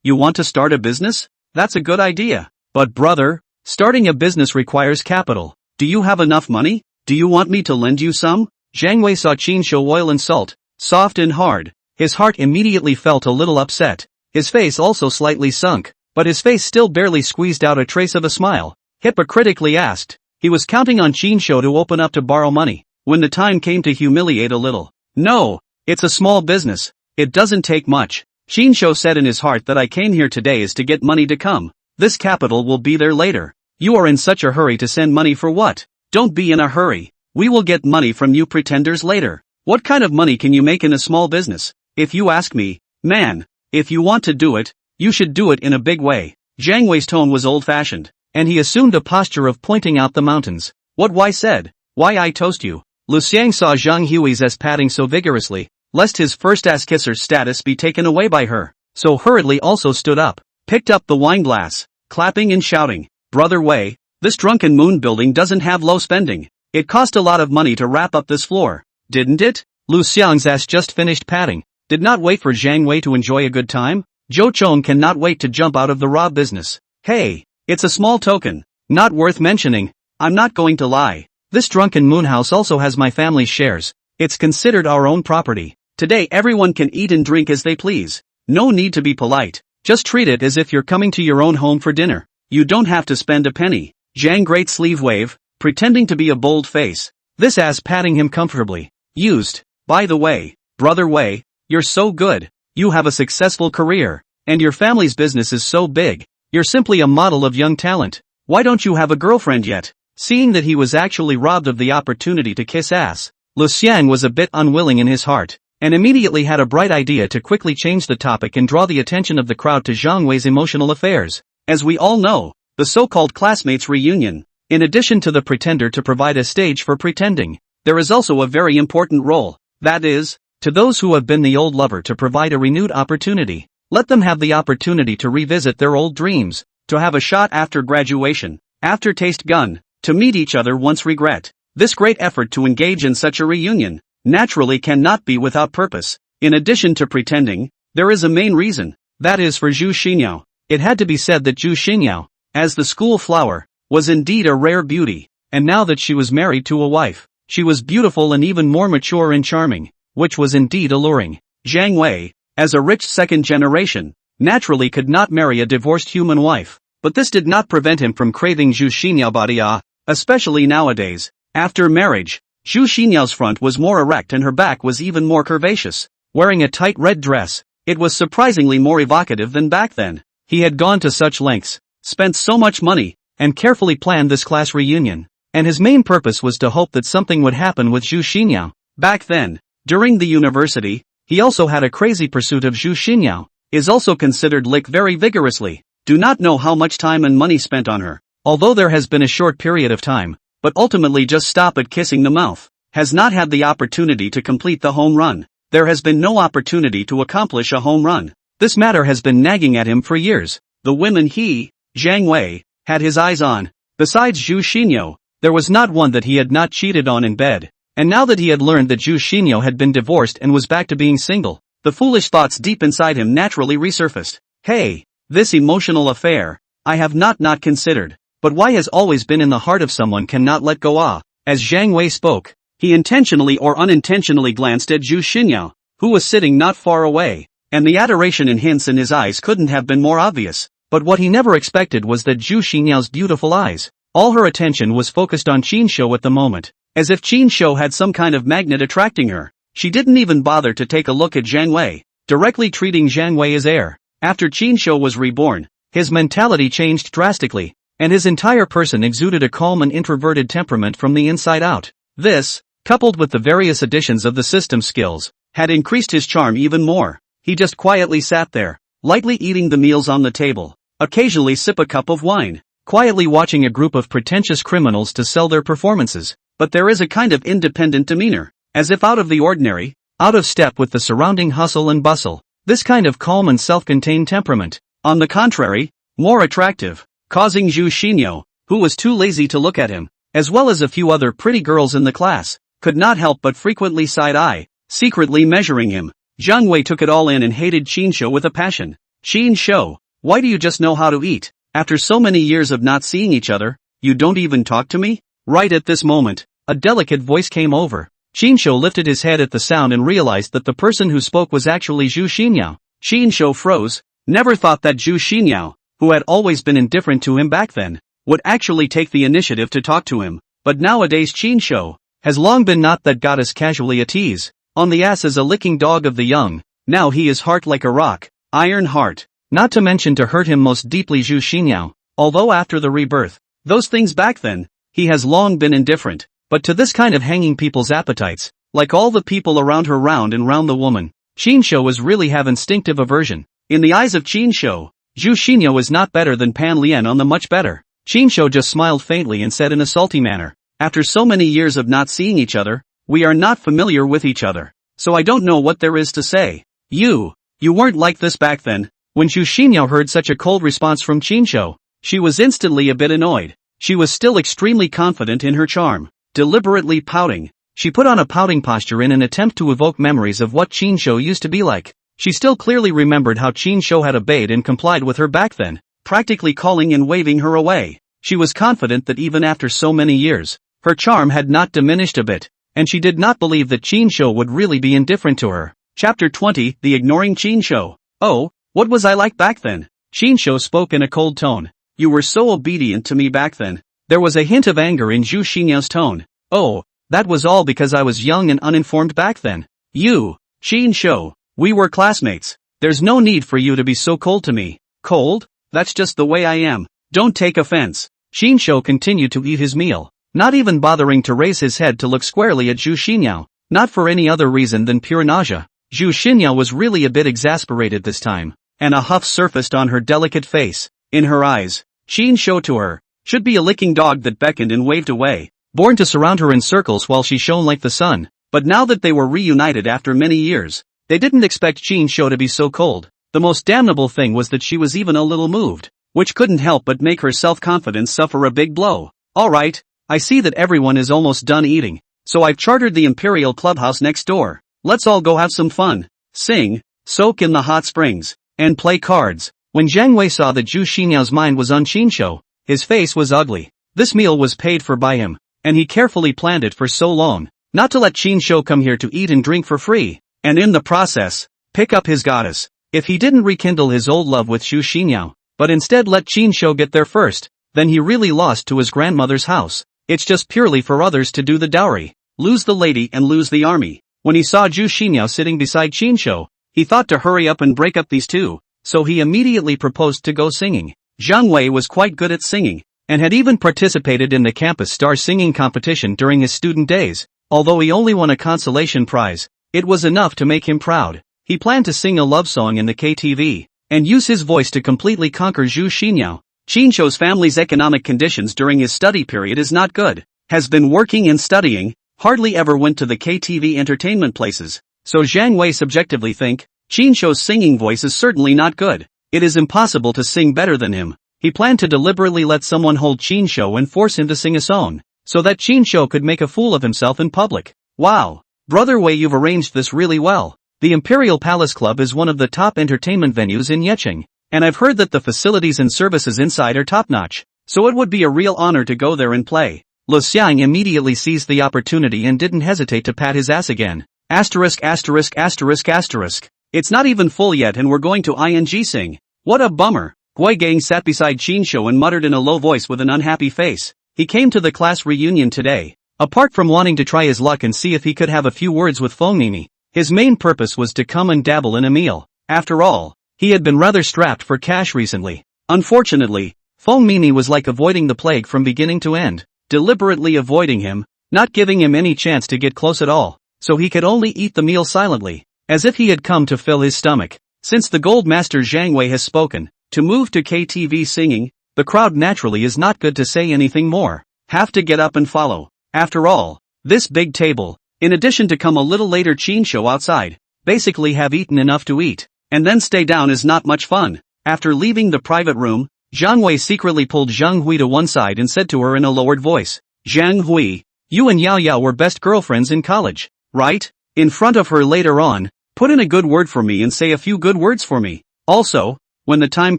want to start a business? That's a good idea. But brother, starting a business requires capital. Do you have enough money? Do you want me to lend you some? Zhang Wei saw Qinshu oil and salt, soft and hard. His heart immediately felt a little upset. His face also slightly sunk, but his face still barely squeezed out a trace of a smile. Hypocritically asked. He was counting on Qinshu to open up to borrow money, when the time came to humiliate a little. No, it's a small business. It doesn't take much. Qinshu said in his heart that I came here today is to get money to come. This capital will be there later. You are in such a hurry to send money for what? Don't be in a hurry. We will get money from you pretenders later. What kind of money can you make in a small business? If you ask me, man, if you want to do it, you should do it in a big way. Zhang Wei's tone was old-fashioned, and he assumed a posture of pointing out the mountains. What Wei said? Why I toast you? Lu Xiang saw Zhang Hui's ass patting so vigorously, lest his first ass kisser's status be taken away by her, so hurriedly also stood up, picked up the wine glass, clapping and shouting, Brother Wei, this drunken moon building doesn't have low spending. It cost a lot of money to wrap up this floor, didn't it? Lu Xiang's ass just finished patting, did not wait for Zhang Wei to enjoy a good time. Zhou Chong cannot wait to jump out of the raw business. Hey, it's a small token, not worth mentioning. I'm not going to lie. This drunken moon house also has my family's shares. It's considered our own property. Today everyone can eat and drink as they please. No need to be polite. Just treat it as if you're coming to your own home for dinner. You don't have to spend a penny. Zhang great sleeve wave, pretending to be a bold face. This ass patting him comfortably. Used. By the way, Brother Wei, you're so good. You have a successful career. And your family's business is so big. You're simply a model of young talent. Why don't you have a girlfriend yet? Seeing that he was actually robbed of the opportunity to kiss ass, Lu Xiang was a bit unwilling in his heart, and immediately had a bright idea to quickly change the topic and draw the attention of the crowd to Zhang Wei's emotional affairs. As we all know, the so-called classmates reunion, in addition to the pretender to provide a stage for pretending, there is also a very important role, that is, to those who have been the old lover to provide a renewed opportunity. Let them have the opportunity to revisit their old dreams, to have a shot after graduation, after taste gun, to meet each other once regret. This great effort to engage in such a reunion, naturally cannot be without purpose. In addition to pretending, there is a main reason, that is for Zhu Xinyao. It had to be said that Zhu Xinyao, as the school flower, was indeed a rare beauty, and now that she was married to a wife, she was beautiful and even more mature and charming, which was indeed alluring. Zhang Wei, as a rich second generation, naturally could not marry a divorced human wife, but this did not prevent him from craving Zhu Xinyao body especially nowadays. After marriage, Zhu Xinyao's front was more erect and her back was even more curvaceous. Wearing a tight red dress, it was surprisingly more evocative than back then. He had gone to such lengths, spent so much money, and carefully planned this class reunion, and his main purpose was to hope that something would happen with Zhu Xinyao. Back then, during the university, he also had a crazy pursuit of Zhu Xinyao, is also considered lick very vigorously. Do not know how much time and money spent on her, although there has been a short period of time, but ultimately just stop at kissing the mouth. Has not had the opportunity to complete the home run. There has been no opportunity to accomplish a home run. This matter has been nagging at him for years. The women he, Zhang Wei, had his eyes on, besides Zhu Xinyao, there was not one that he had not cheated on in bed. And now that he had learned that Zhu Xinyao had been divorced and was back to being single, the foolish thoughts deep inside him naturally resurfaced. Hey, this emotional affair, I have not considered, but why has always been in the heart of someone cannot let go As Zhang Wei spoke, he intentionally or unintentionally glanced at Zhu Xinyao, who was sitting not far away, and the adoration and hints in his eyes couldn't have been more obvious. But what he never expected was that Zhu Xinyao's beautiful eyes, all her attention was focused on Qinshu at the moment, as if Qinshu had some kind of magnet attracting her. She didn't even bother to take a look at Zhang Wei, directly treating Zhang Wei as heir. After Qinshu was reborn, his mentality changed drastically, and his entire person exuded a calm and introverted temperament from the inside out. This, coupled with the various additions of the system skills, had increased his charm even more. He just quietly sat there, lightly eating the meals on the table, occasionally sip a cup of wine, quietly watching a group of pretentious criminals to sell their performances, but there is a kind of independent demeanor, as if out of the ordinary, out of step with the surrounding hustle and bustle. This kind of calm and self-contained temperament, on the contrary, more attractive, causing Zhu Xinyo, who was too lazy to look at him, as well as a few other pretty girls in the class, could not help but frequently side-eye, secretly measuring him. Zhang Wei took it all in and hated Qin Shou with a passion. Qin Shou, why do you just know how to eat? After so many years of not seeing each other, you don't even talk to me? Right at this moment, a delicate voice came over. Qin Shou lifted his head at the sound and realized that the person who spoke was actually Zhu Xinyo. Qin Shou froze, never thought that Zhu Xinyo, who had always been indifferent to him back then, would actually take the initiative to talk to him. But nowadays Qin Shou has long been not that goddess casually a tease, on the ass as a licking dog of the young. Now he is heart like a rock, iron heart, not to mention to hurt him most deeply Zhu Xinyo, although after the rebirth, those things back then, he has long been indifferent. But to this kind of hanging people's appetites, like all the people around her round and round the woman, Qin Shou was really have instinctive aversion. In the eyes of Qin Shou, Zhu Xinyo is not better than Pan Lian on the much better. Qin Shou just smiled faintly and said in a salty manner, after so many years of not seeing each other, we are not familiar with each other, so I don't know what there is to say. You weren't like this back then. When Zhu Xinyo heard such a cold response from Qin Shou, she was instantly a bit annoyed. She was still extremely confident in her charm. Deliberately pouting, she put on a pouting posture in an attempt to evoke memories of what Qin Shou used to be like. She still clearly remembered how Qin Shou had obeyed and complied with her back then, practically calling and waving her away. She was confident that even after so many years, her charm had not diminished a bit, and she did not believe that Qin Shou would really be indifferent to her. Chapter 20, The Ignoring Qin Shou. Oh, what was I like back then? Qin Shou spoke in a cold tone. You were so obedient to me back then. There was a hint of anger in Zhu Xinyo's tone. Oh, that was all because I was young and uninformed back then. You, Qin Shou, we were classmates. There's no need for you to be so cold to me. Cold? That's just the way I am. Don't take offense. Qin Shou continued to eat his meal, not even bothering to raise his head to look squarely at Zhu Xinyo, not for any other reason than pure nausea. Zhu Xinyo was really a bit exasperated this time, and a huff surfaced on her delicate face. In her eyes, Qin Shou to her should be a licking dog that beckoned and waved away, born to surround her in circles while she shone like the sun. But now that they were reunited after many years, they didn't expect Qin Shou to be so cold. The most damnable thing was that she was even a little moved, which couldn't help but make her self-confidence suffer a big blow. Alright, I see that everyone is almost done eating, so I've chartered the Imperial Clubhouse next door. Let's all go have some fun, sing, soak in the hot springs, and play cards. When Zhang Wei saw that Zhu Xinyo's mind was on Qin Shou, his face was ugly. This meal was paid for by him, and he carefully planned it for so long, not to let Qin Shou come here to eat and drink for free, and in the process, pick up his goddess. If he didn't rekindle his old love with Zhu Xinyo, but instead let Qin Shou get there first, then he really lost to his grandmother's house. It's just purely for others to do the dowry, lose the lady and lose the army. When he saw Zhu Xinyo sitting beside Qin Shou, he thought to hurry up and break up these two, so he immediately proposed to go singing. Zhang Wei was quite good at singing, and had even participated in the campus star singing competition during his student days. Although he only won a consolation prize, it was enough to make him proud. He planned to sing a love song in the KTV, and use his voice to completely conquer Zhu Xinyo. Qin Shou's family's economic conditions during his study period is not good, has been working and studying, hardly ever went to the KTV entertainment places, so Zhang Wei subjectively think, Qin Shou's singing voice is certainly not good. It is impossible to sing better than him. He planned to deliberately let someone hold Qin Shou and force him to sing a song, so that Qin Shou could make a fool of himself in public. Wow! Brother Wei, you've arranged this really well. The Imperial Palace Club is one of the top entertainment venues in Yeqing, and I've heard that the facilities and services inside are top-notch, so it would be a real honor to go there and play. Lu Xiang immediately seized the opportunity and didn't hesitate to pat his ass again. Asterisk asterisk asterisk asterisk. It's not even full yet and we're going to ing sing. What a bummer. Gui Gang sat beside Qin Shou and muttered in a low voice with an unhappy face. He came to the class reunion today, apart from wanting to try his luck and see if he could have a few words with Feng Mimi. His main purpose was to come and dabble in a meal. After all, he had been rather strapped for cash recently. Unfortunately, Feng Mimi was like avoiding the plague from beginning to end, deliberately avoiding him, not giving him any chance to get close at all, so he could only eat the meal silently, as if he had come to fill his stomach. Since the Gold Master Zhang Wei has spoken, To move to KTV singing, the crowd naturally is not good to say anything more. Have to get up and follow. After all, this big table, in addition to come a little later Chin show outside, basically have eaten enough to eat, and then stay down is not much fun. After leaving the private room, Zhang Wei secretly pulled Zhang Hui to one side and said to her in a lowered voice, "Zhang Hui, you and Yao Yao were best girlfriends in college, right? In front of her later on, put in a good word for me and say a few good words for me. Also, when the time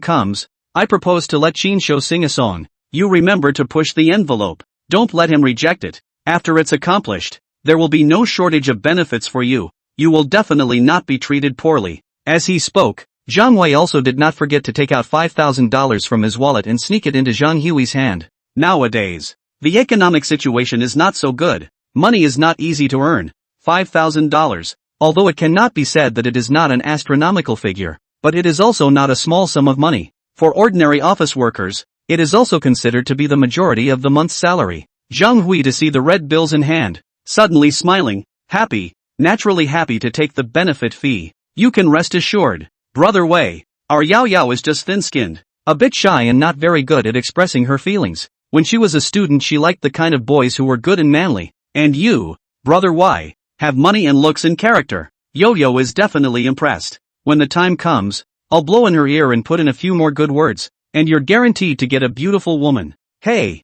comes, I propose to let Chin Show sing a song. You remember to push the envelope. Don't let him reject it. After it's accomplished, there will be no shortage of benefits for you. You will definitely not be treated poorly." As he spoke, Zhang Wei also did not forget to take out $5,000 from his wallet and sneak it into Zhang Hui's hand. Nowadays, the economic situation is not so good. Money is not easy to earn. $5,000. Although it cannot be said that it is not an astronomical figure, but it is also not a small sum of money. For ordinary office workers, it is also considered to be the majority of the month's salary. Zhang Hui to see the red bills in hand, suddenly smiling, happy, naturally happy to take the benefit fee. You can rest assured, Brother Wei, our Yao Yao is just thin-skinned, a bit shy and not very good at expressing her feelings. When she was a student she liked the kind of boys who were good and manly, and you, Brother Wei, have money and looks and character. Yo-Yo is definitely impressed. When the time comes, I'll blow in her ear and put in a few more good words, and you're guaranteed to get a beautiful woman. Hey,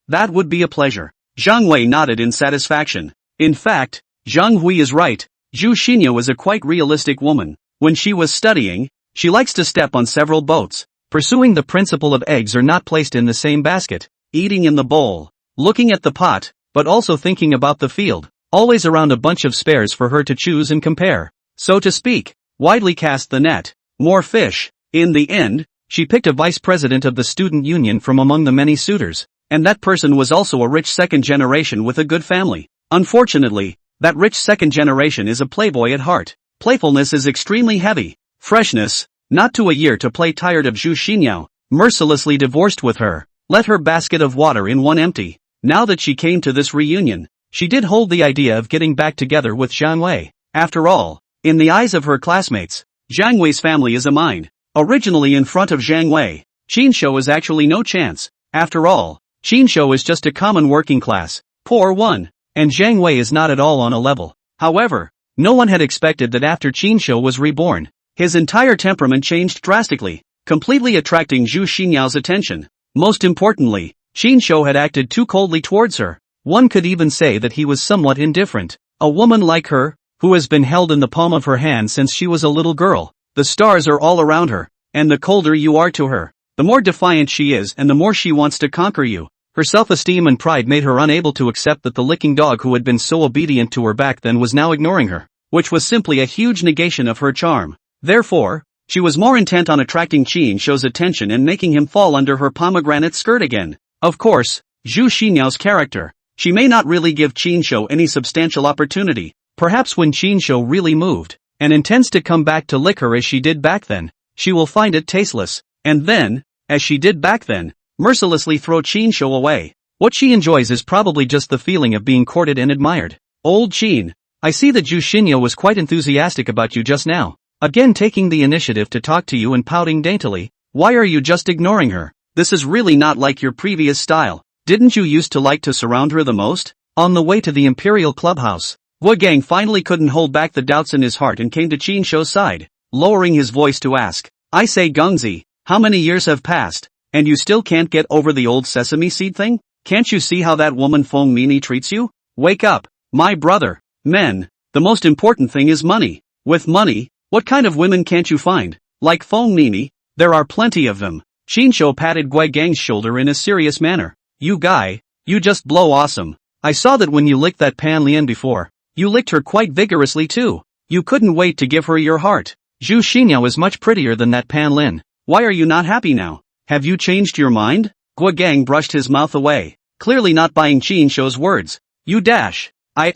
that would be a pleasure. Zhang Wei nodded in satisfaction. In fact, Zhang Hui is right. Zhu Xinyo is a quite realistic woman. When she was studying, she likes to step on several boats, pursuing the principle of eggs are not placed in the same basket, eating in the bowl, looking at the pot, but also thinking about the field, always around a bunch of spares for her to choose and compare. So to speak, widely cast the net, more fish. In the end, she picked a vice president of the student union from among the many suitors, and that person was also a rich second generation with a good family. Unfortunately, that rich second generation is a playboy at heart. Playfulness is extremely heavy. Freshness, not to a year to play tired of Zhu Xinyao, mercilessly divorced with her, let her basket of water in one empty. Now that she came to this reunion, she did hold the idea of getting back together with Zhang Wei. After all, in the eyes of her classmates, Zhang Wei's family is a mine. Originally in front of Zhang Wei, Chin Shou is actually no chance. After all, Chin Shou is just a common working class, poor one, and Zhang Wei is not at all on a level. However, no one had expected that after Chin Shou was reborn, his entire temperament changed drastically, completely attracting Zhu Xinyao's attention. Most importantly, Chin Shou had acted too coldly towards her. One could even say that he was somewhat indifferent. A woman like her, who has been held in the palm of her hand since she was a little girl. The stars are all around her, and the colder you are to her, the more defiant she is and the more she wants to conquer you. Her self-esteem and pride made her unable to accept that the licking dog who had been so obedient to her back then was now ignoring her, which was simply a huge negation of her charm. Therefore, she was more intent on attracting Chin Shou's attention and making him fall under her pomegranate skirt again. Of course, Zhu Xinyao's character. She may not really give Chin Shou any substantial opportunity. Perhaps when Chin Shou really moved, and intends to come back to lick her as she did back then, she will find it tasteless, and then, as she did back then, mercilessly throw Chin Shou away. What she enjoys is probably just the feeling of being courted and admired. Old Chin, I see that Zhu Xinyo was quite enthusiastic about you just now. Again taking the initiative to talk to you and pouting daintily. Why are you just ignoring her? This is really not like your previous style. Didn't you used to like to surround her the most? On the way to the Imperial Clubhouse, Wu Gang finally couldn't hold back the doubts in his heart and came to Chin Shou's side, lowering his voice to ask, I say Gengzi, how many years have passed, and you still can't get over the old sesame seed thing? Can't you see how that woman Feng Mini treats you? Wake up, my brother. Men, the most important thing is money. With money, what kind of women can't you find? Like Feng Mini, there are plenty of them. Chin Shou patted Gui Gang's shoulder in a serious manner. You guy, you just blow awesome. I saw that when you licked that Pan Lian before. You licked her quite vigorously too. You couldn't wait to give her your heart. Zhu Xinyao is much prettier than that Pan Lin. Why are you not happy now? Have you changed your mind? Gui Gang brushed his mouth away, clearly not buying Chin Shou's words. You dash. I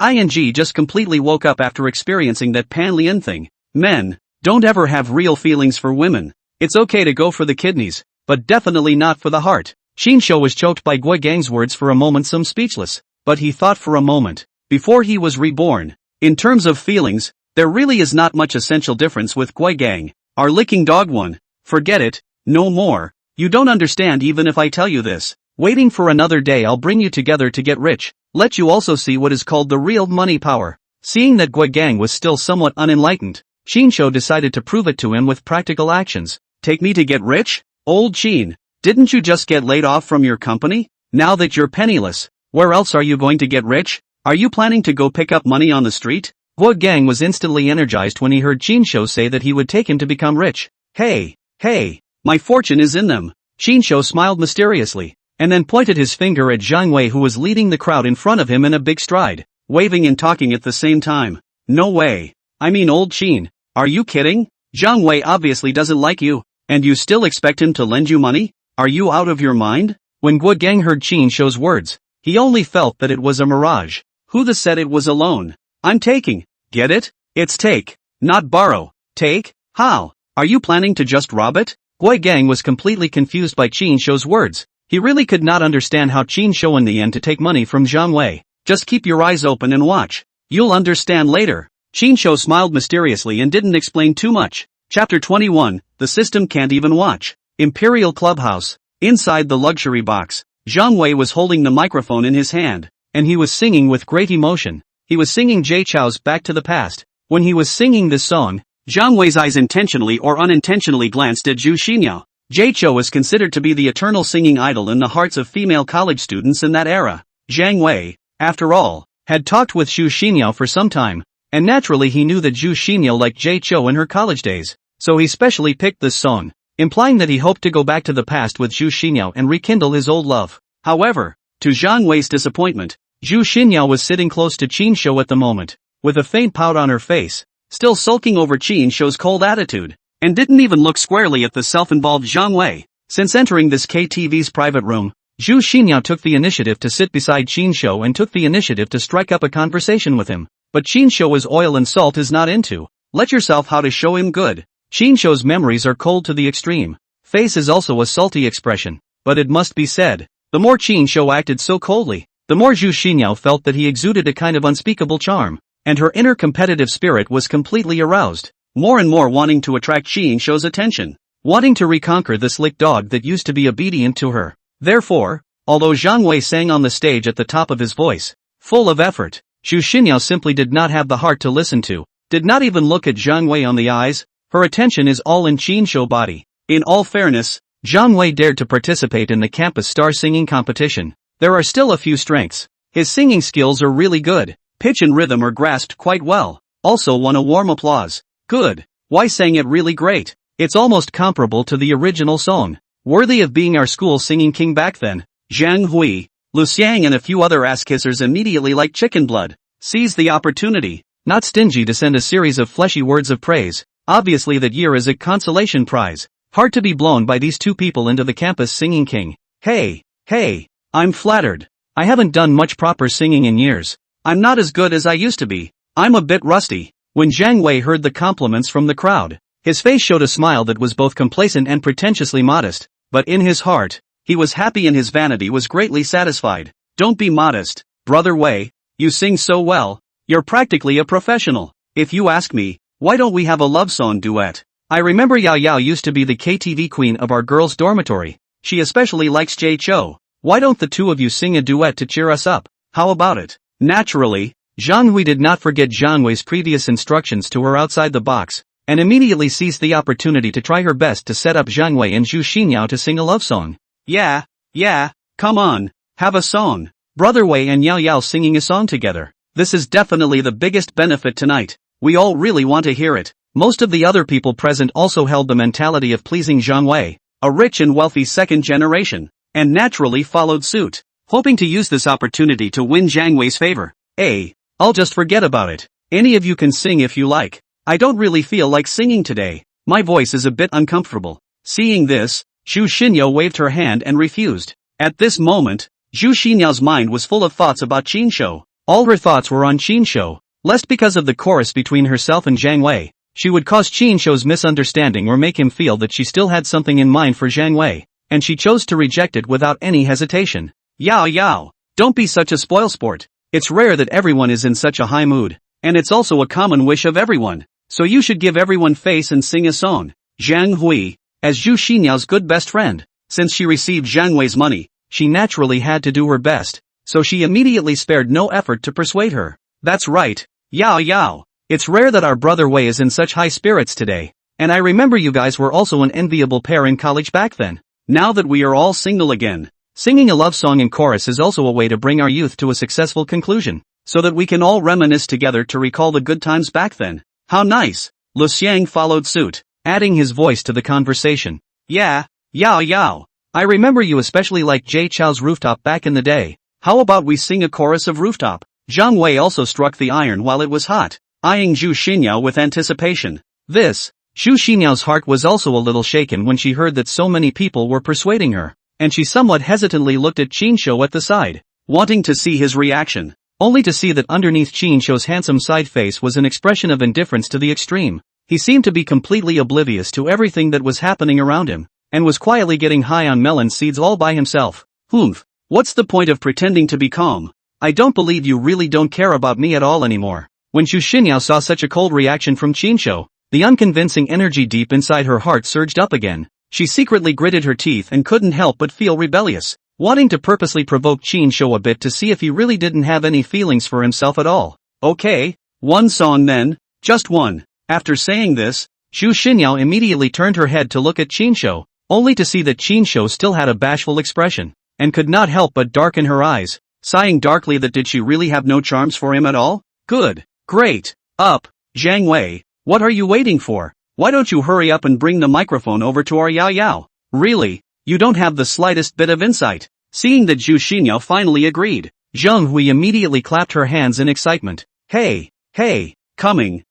just completely woke up after experiencing that Pan Lian thing. Men, don't ever have real feelings for women. It's okay to go for the kidneys, but definitely not for the heart. Chin Shou was choked by Gui Gang's words for a moment, some speechless, but he thought for a moment. Before he was reborn, in terms of feelings, there really is not much essential difference with Gui Gang. Our licking dog one, forget it, No more. You don't understand even if I tell you this. Waiting for another day I'll bring you together to get rich, let you also see what is called the real money power. Seeing that Gui Gang was still somewhat unenlightened, Qinshu decided to prove it to him with practical actions. Take me to get rich? Old Qin, didn't you just get laid off from your company? Now that you're penniless, where else are you going to get rich? Are you planning to go pick up money on the street? Gui Gang was instantly energized when he heard Qinshu say that he would take him to become rich. Hey, my fortune is in them. Qinshu smiled mysteriously, and then pointed his finger at Zhang Wei, who was leading the crowd in front of him in a big stride, waving and talking at the same time. No way. I mean, old Qin, are you kidding? Zhang Wei obviously doesn't like you, and you still expect him to lend you money? Are you out of your mind? When Gui Gang heard Qinshu's words, he only felt that it was a mirage. Who the said it was a loan? I'm taking. Get it? It's take, not borrow. Take? How? Are you planning to just rob it? Gui Gang was completely confused by Qinshu's words. He really could not understand how Qinshu in the end to take money from Zhang Wei. Just keep your eyes open and watch. You'll understand later. Qinshu smiled mysteriously and didn't explain too much. Chapter 21, The System Can't Even Watch. Imperial Clubhouse. Inside the luxury box, Zhang Wei was holding the microphone in his hand, and he was singing with great emotion. He was singing Jay Chou's Back to the Past. When he was singing this song, Zhang Wei's eyes intentionally or unintentionally glanced at Zhu Xinyao. Jay Chou was considered to be the eternal singing idol in the hearts of female college students in that era. Zhang Wei, after all, had talked with Zhu Xinyao for some time, and naturally he knew that Zhu Xinyao liked Jay Chou in her college days, so he specially picked this song, implying that he hoped to go back to the past with Zhu Xinyao and rekindle his old love. However, to Zhang Wei's disappointment, Zhu Xinyao was sitting close to Qinshu at the moment, with a faint pout on her face, still sulking over Qinshu's cold attitude, and didn't even look squarely at the self-involved Zhang Wei. Since entering this KTV's private room, Zhu Xinyao took the initiative to sit beside Qinshu and took the initiative to strike up a conversation with him. But Qinshu is oil and salt is not into. Let yourself how to show him good. Qinshu's memories are cold to the extreme. Face is also a salty expression, but it must be said, the more Qinshu acted so coldly, the more Zhu Xinyao felt that he exuded a kind of unspeakable charm, and her inner competitive spirit was completely aroused, more and more wanting to attract Qinshu's attention, wanting to reconquer the slick dog that used to be obedient to her. Therefore, although Zhang Wei sang on the stage at the top of his voice, full of effort, Zhu Xinyao simply did not have the heart to listen to, did not even look at Zhang Wei on the eyes. Her attention is all in Qinshu's body. In all fairness, Zhang Wei dared to participate in the campus star singing competition. There are still a few strengths. His singing skills are really good. Pitch and rhythm are grasped quite well. Also won a warm applause. Good. Why sang it really great. It's almost comparable to the original song. Worthy of being our school singing king back then. Zhang Hui, Lu Xiang and a few other ass-kissers immediately like chicken blood, seized the opportunity, not stingy to send a series of fleshy words of praise. Obviously that year is a consolation prize. Hard to be blown by these two people into the campus singing king. Hey, I'm flattered. I haven't done much proper singing in years. I'm not as good as I used to be. I'm a bit rusty. When Zhang Wei heard the compliments from the crowd, his face showed a smile that was both complacent and pretentiously modest, but in his heart, he was happy and his vanity was greatly satisfied. Don't be modest, brother Wei. You sing so well. You're practically a professional. If you ask me, why don't we have a love song duet? I remember Yao Yao used to be the KTV queen of our girls' dormitory. She especially likes Jay Chou. Why don't the two of you sing a duet to cheer us up? How about it? Naturally, Zhang Hui did not forget Zhang Wei's previous instructions to her outside the box, and immediately seized the opportunity to try her best to set up Zhang Wei and Zhu Xinyao to sing a love song. Yeah, come on, have a song. Brother Wei and Yao Yao singing a song together. This is definitely the biggest benefit tonight. We all really want to hear it. Most of the other people present also held the mentality of pleasing Zhang Wei, a rich and wealthy second generation, and naturally followed suit, hoping to use this opportunity to win Zhang Wei's favor. I'll just forget about it. Any of you can sing if you like. I don't really feel like singing today. My voice is a bit uncomfortable. Seeing this, Zhu Xinyao waved her hand and refused. At this moment, Zhu Xinyao's mind was full of thoughts about Qinshu. All her thoughts were on Qinshu, lest because of the chorus between herself and Zhang Wei, she would cause Qinshu's misunderstanding or make him feel that she still had something in mind for Zhang Wei, and she chose to reject it without any hesitation. Yao, don't be such a spoilsport. It's rare that everyone is in such a high mood, and it's also a common wish of everyone, so you should give everyone face and sing a song. Zhang Hui, as Zhu Xinyao's good best friend. Since she received Zhang Wei's money, she naturally had to do her best, so she immediately spared no effort to persuade her. That's right, Yao Yao. It's rare that our brother Wei is in such high spirits today, and I remember you guys were also an enviable pair in college back then. Now that we are all single again, singing a love song in chorus is also a way to bring our youth to a successful conclusion, so that we can all reminisce together to recall the good times back then. How nice! Lu Xiang followed suit, adding his voice to the conversation. Yeah, Yao Yao. I remember you especially liked Jay Chou's Rooftop back in the day. How about we sing a chorus of Rooftop? Zhang Wei also struck the iron while it was hot, eyeing Zhu Xinyao with anticipation. Zhu Xinyao's heart was also a little shaken when she heard that so many people were persuading her, and she somewhat hesitantly looked at Qinshu at the side, wanting to see his reaction, only to see that underneath Qinshu's handsome side face was an expression of indifference to the extreme. He seemed to be completely oblivious to everything that was happening around him, and was quietly getting high on melon seeds all by himself. Humph, what's the point of pretending to be calm? I don't believe you really don't care about me at all anymore. When Zhu Xinyao saw such a cold reaction from Qinshu, the unconvincing energy deep inside her heart surged up again. She secretly gritted her teeth and couldn't help but feel rebellious, wanting to purposely provoke Qinshu a bit to see if he really didn't have any feelings for himself at all. Okay, one song then, just one. After saying this, Zhu Xinyao immediately turned her head to look at Qinshu, only to see that Qinshu still had a bashful expression, and could not help but darken her eyes, sighing darkly that did she really have no charms for him at all? Good, great, up, Zhang Wei, what are you waiting for? Why don't you hurry up and bring the microphone over to our Yao Yao? Really, you don't have the slightest bit of insight. Seeing that Zhu Xinyao finally agreed, Zhang Hui immediately clapped her hands in excitement. Hey, coming,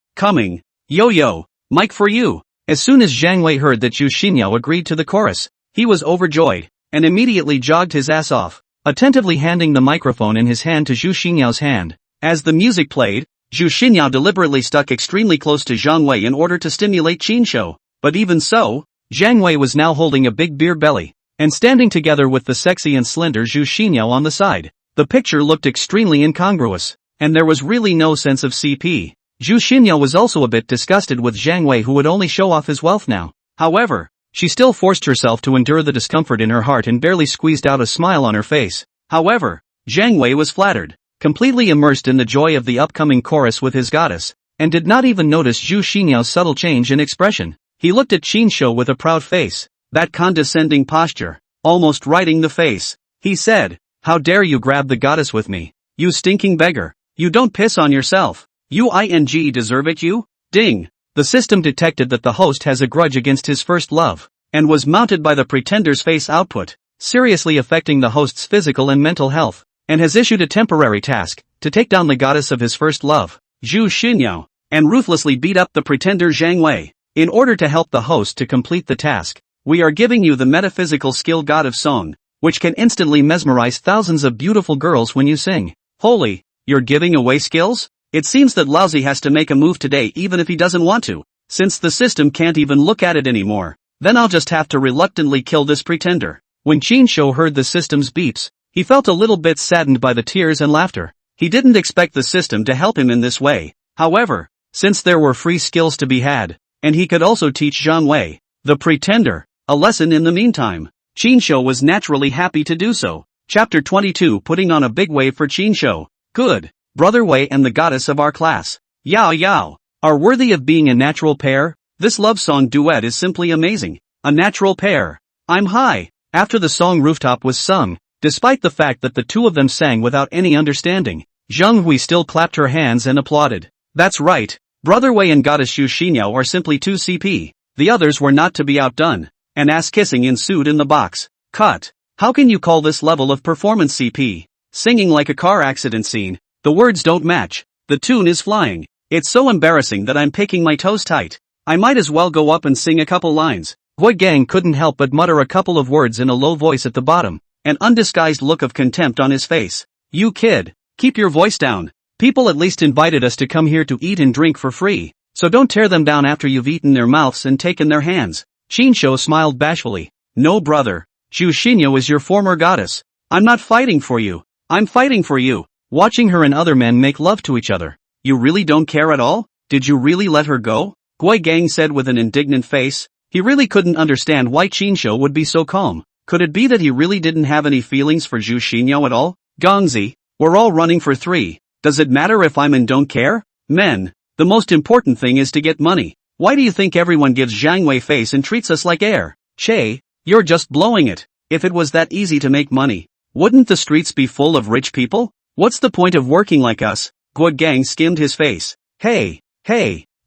yo, mic for you. As soon as Zhang Wei heard that Zhu Xinyao agreed to the chorus, he was overjoyed, and immediately jogged his ass off, attentively handing the microphone in his hand to Zhu Xinyao's hand. As the music played, Zhu Xinyao deliberately stuck extremely close to Zhang Wei in order to stimulate Qinshu, but even so, Zhang Wei was now holding a big beer belly, and standing together with the sexy and slender Zhu Xinyao on the side. The picture looked extremely incongruous, and there was really no sense of CP. Zhu Xinyao was also a bit disgusted with Zhang Wei, who would only show off his wealth now. However, she still forced herself to endure the discomfort in her heart and barely squeezed out a smile on her face. However, Zhang Wei was flattered, completely immersed in the joy of the upcoming chorus with his goddess, and did not even notice Zhu Xinyao's subtle change in expression. He looked at Qinshu with a proud face, that condescending posture, almost right in the face. He said, how dare you grab the goddess with me, you stinking beggar, you don't piss on yourself, you deserve it you? Ding! The system detected that the host has a grudge against his first love, and was mounted by the pretender's face output, seriously affecting the host's physical and mental health, and has issued a temporary task, to take down the goddess of his first love, Zhu Xinyao, and ruthlessly beat up the pretender Zhang Wei. In order to help the host to complete the task, we are giving you the metaphysical skill God of Song, which can instantly mesmerize thousands of beautiful girls when you sing. Holy, you're giving away skills? It seems that Lousy has to make a move today even if he doesn't want to, since the system can't even look at it anymore. Then I'll just have to reluctantly kill this pretender. When Qinshu heard the system's beeps, he felt a little bit saddened by the tears and laughter. He didn't expect the system to help him in this way. However, since there were free skills to be had, and he could also teach Zhang Wei, the pretender, a lesson in the meantime, Qinshu was naturally happy to do so. Chapter 22, putting on a big wave for Qinshu. Good. Brother Wei and the goddess of our class, Yao Yao, are worthy of being a natural pair. This love song duet is simply amazing. A natural pair. I'm high. After the song Rooftop was sung, despite the fact that the two of them sang without any understanding, Zhang Hui still clapped her hands and applauded. That's right. Brother Wei and goddess Zhu Xinyao are simply 2 CP. The others were not to be outdone. And ass-kissing ensued in the box. Cut. How can you call this level of performance CP? Singing like a car accident scene. The words don't match. The tune is flying. It's so embarrassing that I'm picking my toes tight. I might as well go up and sing a couple lines. Hui Gang couldn't help but mutter a couple of words in a low voice at the bottom, an undisguised look of contempt on his face. You kid, keep your voice down. People at least invited us to come here to eat and drink for free, so don't tear them down after you've eaten their mouths and taken their hands. Qinshu smiled bashfully. No brother, Zhu Xinyao is your former goddess. I'm not fighting for you. I'm fighting for you. Watching her and other men make love to each other. You really don't care at all? Did you really let her go? Hui Gang said with an indignant face. He really couldn't understand why Qinshu would be so calm. Could it be that he really didn't have any feelings for Zhu Xinyao at all? Gongzi, we're all running for 3. Does it matter if I'm in don't care? Men, the most important thing is to get money. Why do you think everyone gives Zhang Wei face and treats us like air? Che, you're just blowing it. If it was that easy to make money, wouldn't the streets be full of rich people? What's the point of working like us? Guo Gang skimmed his face. Hey,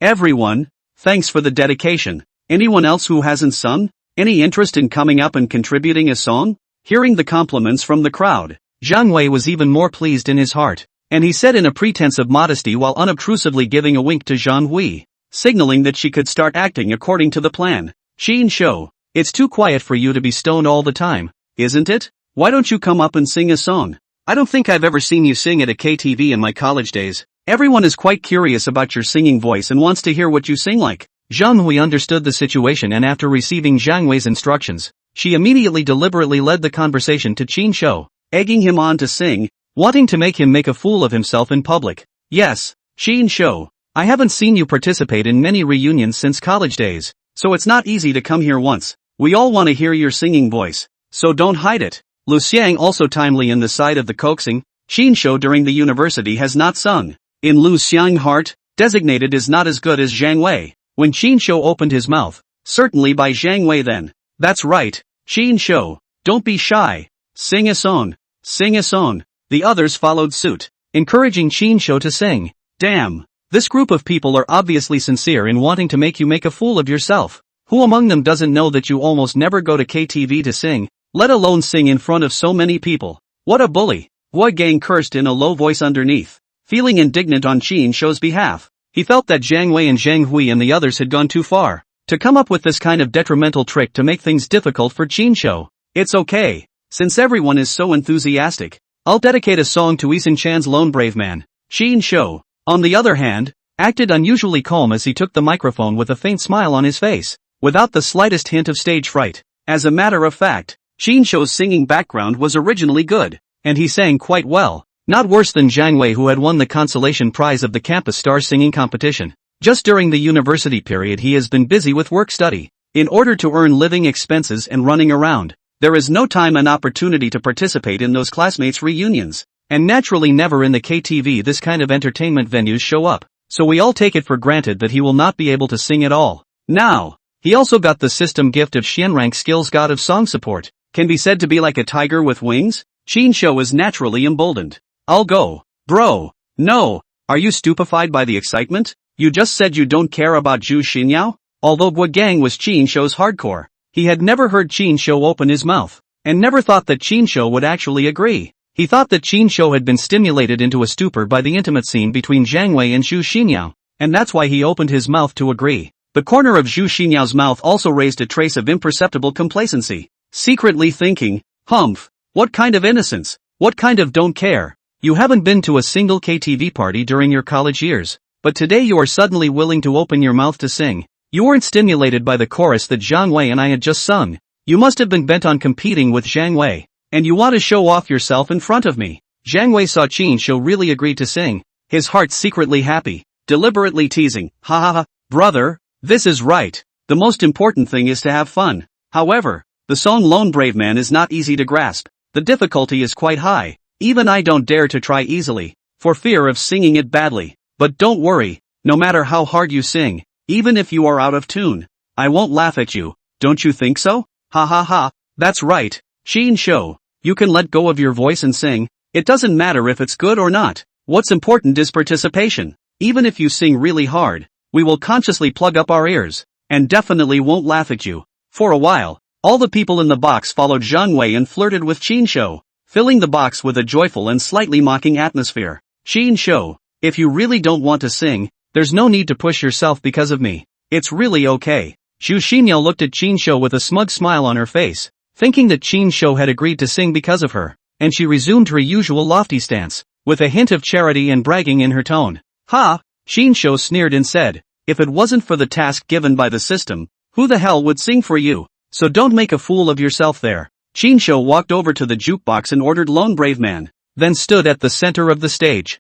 everyone, thanks for the dedication. Anyone else who hasn't sung? Any interest in coming up and contributing a song? Hearing the compliments from the crowd, Zhang Wei was even more pleased in his heart, and he said in a pretense of modesty while unobtrusively giving a wink to Zhang Hui, signaling that she could start acting according to the plan. Qinshu, it's too quiet for you to be stoned all the time, isn't it? Why don't you come up and sing a song? I don't think I've ever seen you sing at a KTV in my college days. Everyone is quite curious about your singing voice and wants to hear what you sing like. Zhang Hui understood the situation, and after receiving Zhang Wei's instructions, she immediately deliberately led the conversation to Qinshu, egging him on to sing, wanting to make him make a fool of himself in public. Yes, Qinshu, I haven't seen you participate in many reunions since college days, so it's not easy to come here once. We all want to hear your singing voice, so don't hide it. Lu Xiang also timely in the side of the coaxing. Qinshu during the university has not sung. In Lu Xiang's heart, designated is not as good as Zhang Wei. When Qinshu opened his mouth, certainly by Zhang Wei then. That's right, Qinshu, don't be shy. Sing a song. Sing a song. The others followed suit, encouraging Qinshu to sing. Damn, this group of people are obviously sincere in wanting to make you make a fool of yourself. Who among them doesn't know that you almost never go to KTV to sing, let alone sing in front of so many people? What a bully. Guo Gang cursed in a low voice underneath, feeling indignant on Qinshu's behalf. He felt that Zhang Wei and Zhang Hui and the others had gone too far to come up with this kind of detrimental trick to make things difficult for Qinshu. It's okay, since everyone is so enthusiastic, I'll dedicate a song to Isan Chan's Lone Brave Man. Qinshu, on the other hand, acted unusually calm as he took the microphone with a faint smile on his face, without the slightest hint of stage fright. As a matter of fact, Qinshu's singing background was originally good, and he sang quite well. Not worse than Zhang Wei, who had won the consolation prize of the campus star singing competition. Just during the university period he has been busy with work study. In order to earn living expenses and running around, there is no time and opportunity to participate in those classmates' reunions. And naturally never in the KTV this kind of entertainment venues show up, so we all take it for granted that he will not be able to sing at all. Now, he also got the system gift of Xianrank skills god of song support. Can be said to be like a tiger with wings? Qinshu is naturally emboldened. I'll go. Bro. No. Are you stupefied by the excitement? You just said you don't care about Zhu Xinyao? Although Guo Gang was Qinshu's hardcore, he had never heard Qinshu open his mouth, and never thought that Qinshu would actually agree. He thought that Qinshu had been stimulated into a stupor by the intimate scene between Zhang Wei and Zhu Xinyao, and that's why he opened his mouth to agree. The corner of Zhu Xinyao's mouth also raised a trace of imperceptible complacency, secretly thinking, humph, what kind of innocence, what kind of don't care. You haven't been to a single KTV party during your college years, but today you are suddenly willing to open your mouth to sing. You weren't stimulated by the chorus that Zhang Wei and I had just sung. You must have been bent on competing with Zhang Wei, and you want to show off yourself in front of me. Zhang Wei saw Qinshu really agreed to sing, his heart secretly happy, deliberately teasing, ha ha ha, brother, this is right. The most important thing is to have fun. However, the song Lone Brave Man is not easy to grasp. The difficulty is quite high. Even I don't dare to try easily, for fear of singing it badly. But don't worry, no matter how hard you sing, even if you are out of tune, I won't laugh at you, don't you think so? Ha ha ha, that's right, Qinshu, you can let go of your voice and sing, it doesn't matter if it's good or not, what's important is participation. Even if you sing really hard, we will consciously plug up our ears, and definitely won't laugh at you. For a while, all the people in the box followed Zhang Wei and flirted with Qinshu, filling the box with a joyful and slightly mocking atmosphere. Qinshu, if you really don't want to sing, there's no need to push yourself because of me. It's really okay. Zhu Xinyao looked at Qinshu with a smug smile on her face, thinking that Qinshu had agreed to sing because of her, and she resumed her usual lofty stance, with a hint of charity and bragging in her tone. Ha! Qinshu sneered and said, if it wasn't for the task given by the system, who the hell would sing for you? So don't make a fool of yourself there. Qinshu walked over to the jukebox and ordered Lone Brave Man, then stood at the center of the stage.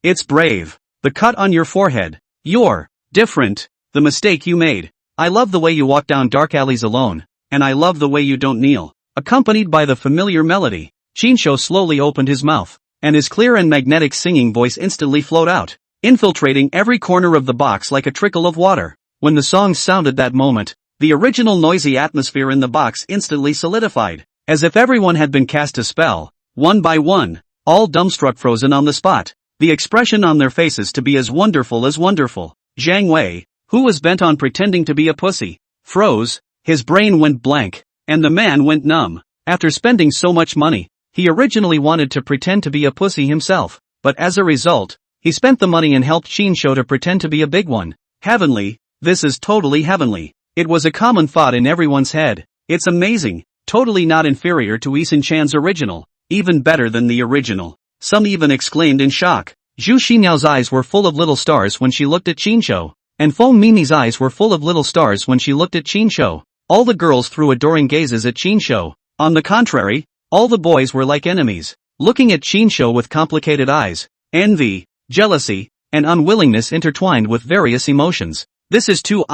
It's brave. The cut on your forehead. You're different. The mistake you made. I love the way you walk down dark alleys alone, and I love the way you don't kneel. Accompanied by the familiar melody, Chinsho slowly opened his mouth, and his clear and magnetic singing voice instantly flowed out, infiltrating every corner of the box like a trickle of water. When the song sounded that moment, the original noisy atmosphere in the box instantly solidified, as if everyone had been cast a spell. One by one, all dumbstruck frozen on the spot, the expression on their faces to be as wonderful as wonderful. Zhang Wei, who was bent on pretending to be a pussy, froze, his brain went blank, and the man went numb. After spending so much money, he originally wanted to pretend to be a pussy himself, but as a result, he spent the money and helped Chinsho to pretend to be a big one. Heavenly, this is totally heavenly. It was a common thought in everyone's head. It's amazing, totally not inferior to Isun-chan's original, even better than the original. Some even exclaimed in shock. Zhu Xinyao's eyes were full of little stars when she looked at Chinsho, and Feng Mimi's eyes were full of little stars when she looked at Chinsho. All the girls threw adoring gazes at Chinsho. On the contrary, all the boys were like enemies, looking at Chinsho with complicated eyes, envy, jealousy, and unwillingness intertwined with various emotions. This is too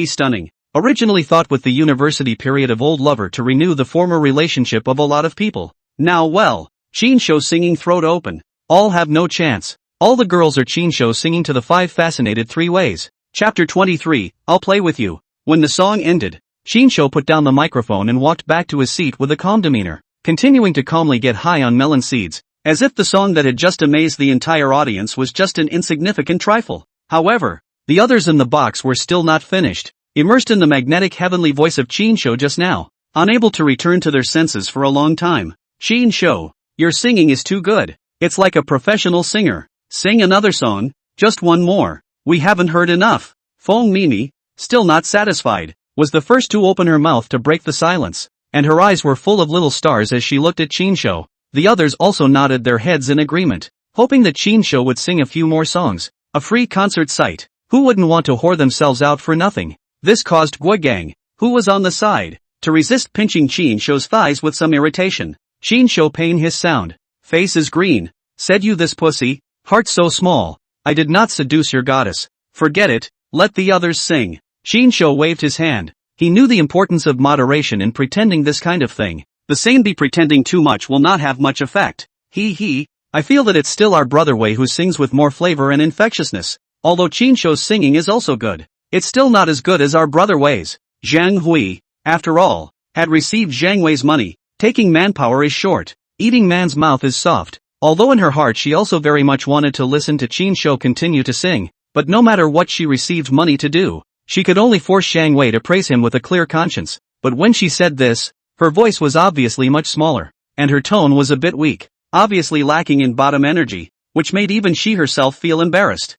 stunning. Originally thought with the university period of old lover to renew the former relationship of a lot of people. Now well, Chinsho singing throat open. All have no chance. All the girls are Chinsho singing to the 5 fascinated 3 ways. Chapter 23, I'll play with you. When the song ended, Chinsho put down the microphone and walked back to his seat with a calm demeanor, continuing to calmly get high on melon seeds, as if the song that had just amazed the entire audience was just an insignificant trifle. However, the others in the box were still not finished, immersed in the magnetic heavenly voice of Chinsho just now, unable to return to their senses for a long time. Chinsho, your singing is too good. It's like a professional singer. Sing another song, just one more. We haven't heard enough. Feng Mimi, still not satisfied, was the first to open her mouth to break the silence, and her eyes were full of little stars as she looked at Chinsho. The others also nodded their heads in agreement, hoping that Chinsho would sing a few more songs. A free concert site. Who wouldn't want to whore themselves out for nothing? This caused Guogang, who was on the side, to resist pinching Chinsho's thighs with some irritation. Chinsho pain his sound. Face is green. Said you this pussy, heart so small. I did not seduce your goddess. Forget it, let the others sing. Chinsho waved his hand. He knew the importance of moderation in pretending this kind of thing. The same be pretending too much will not have much effect. I feel that it's still our brother Wei who sings with more flavor and infectiousness. Although Chinsho's singing is also good, it's still not as good as our brother Wei's. Zhang Hui, after all, had received Zhang Wei's money. Taking manpower is short. Eating man's mouth is soft. Although in her heart she also very much wanted to listen to Chinsho continue to sing, but no matter what she received money to do, she could only force Zhang Wei to praise him with a clear conscience. But when she said this, her voice was obviously much smaller, and her tone was a bit weak, obviously lacking in bottom energy, which made even she herself feel embarrassed.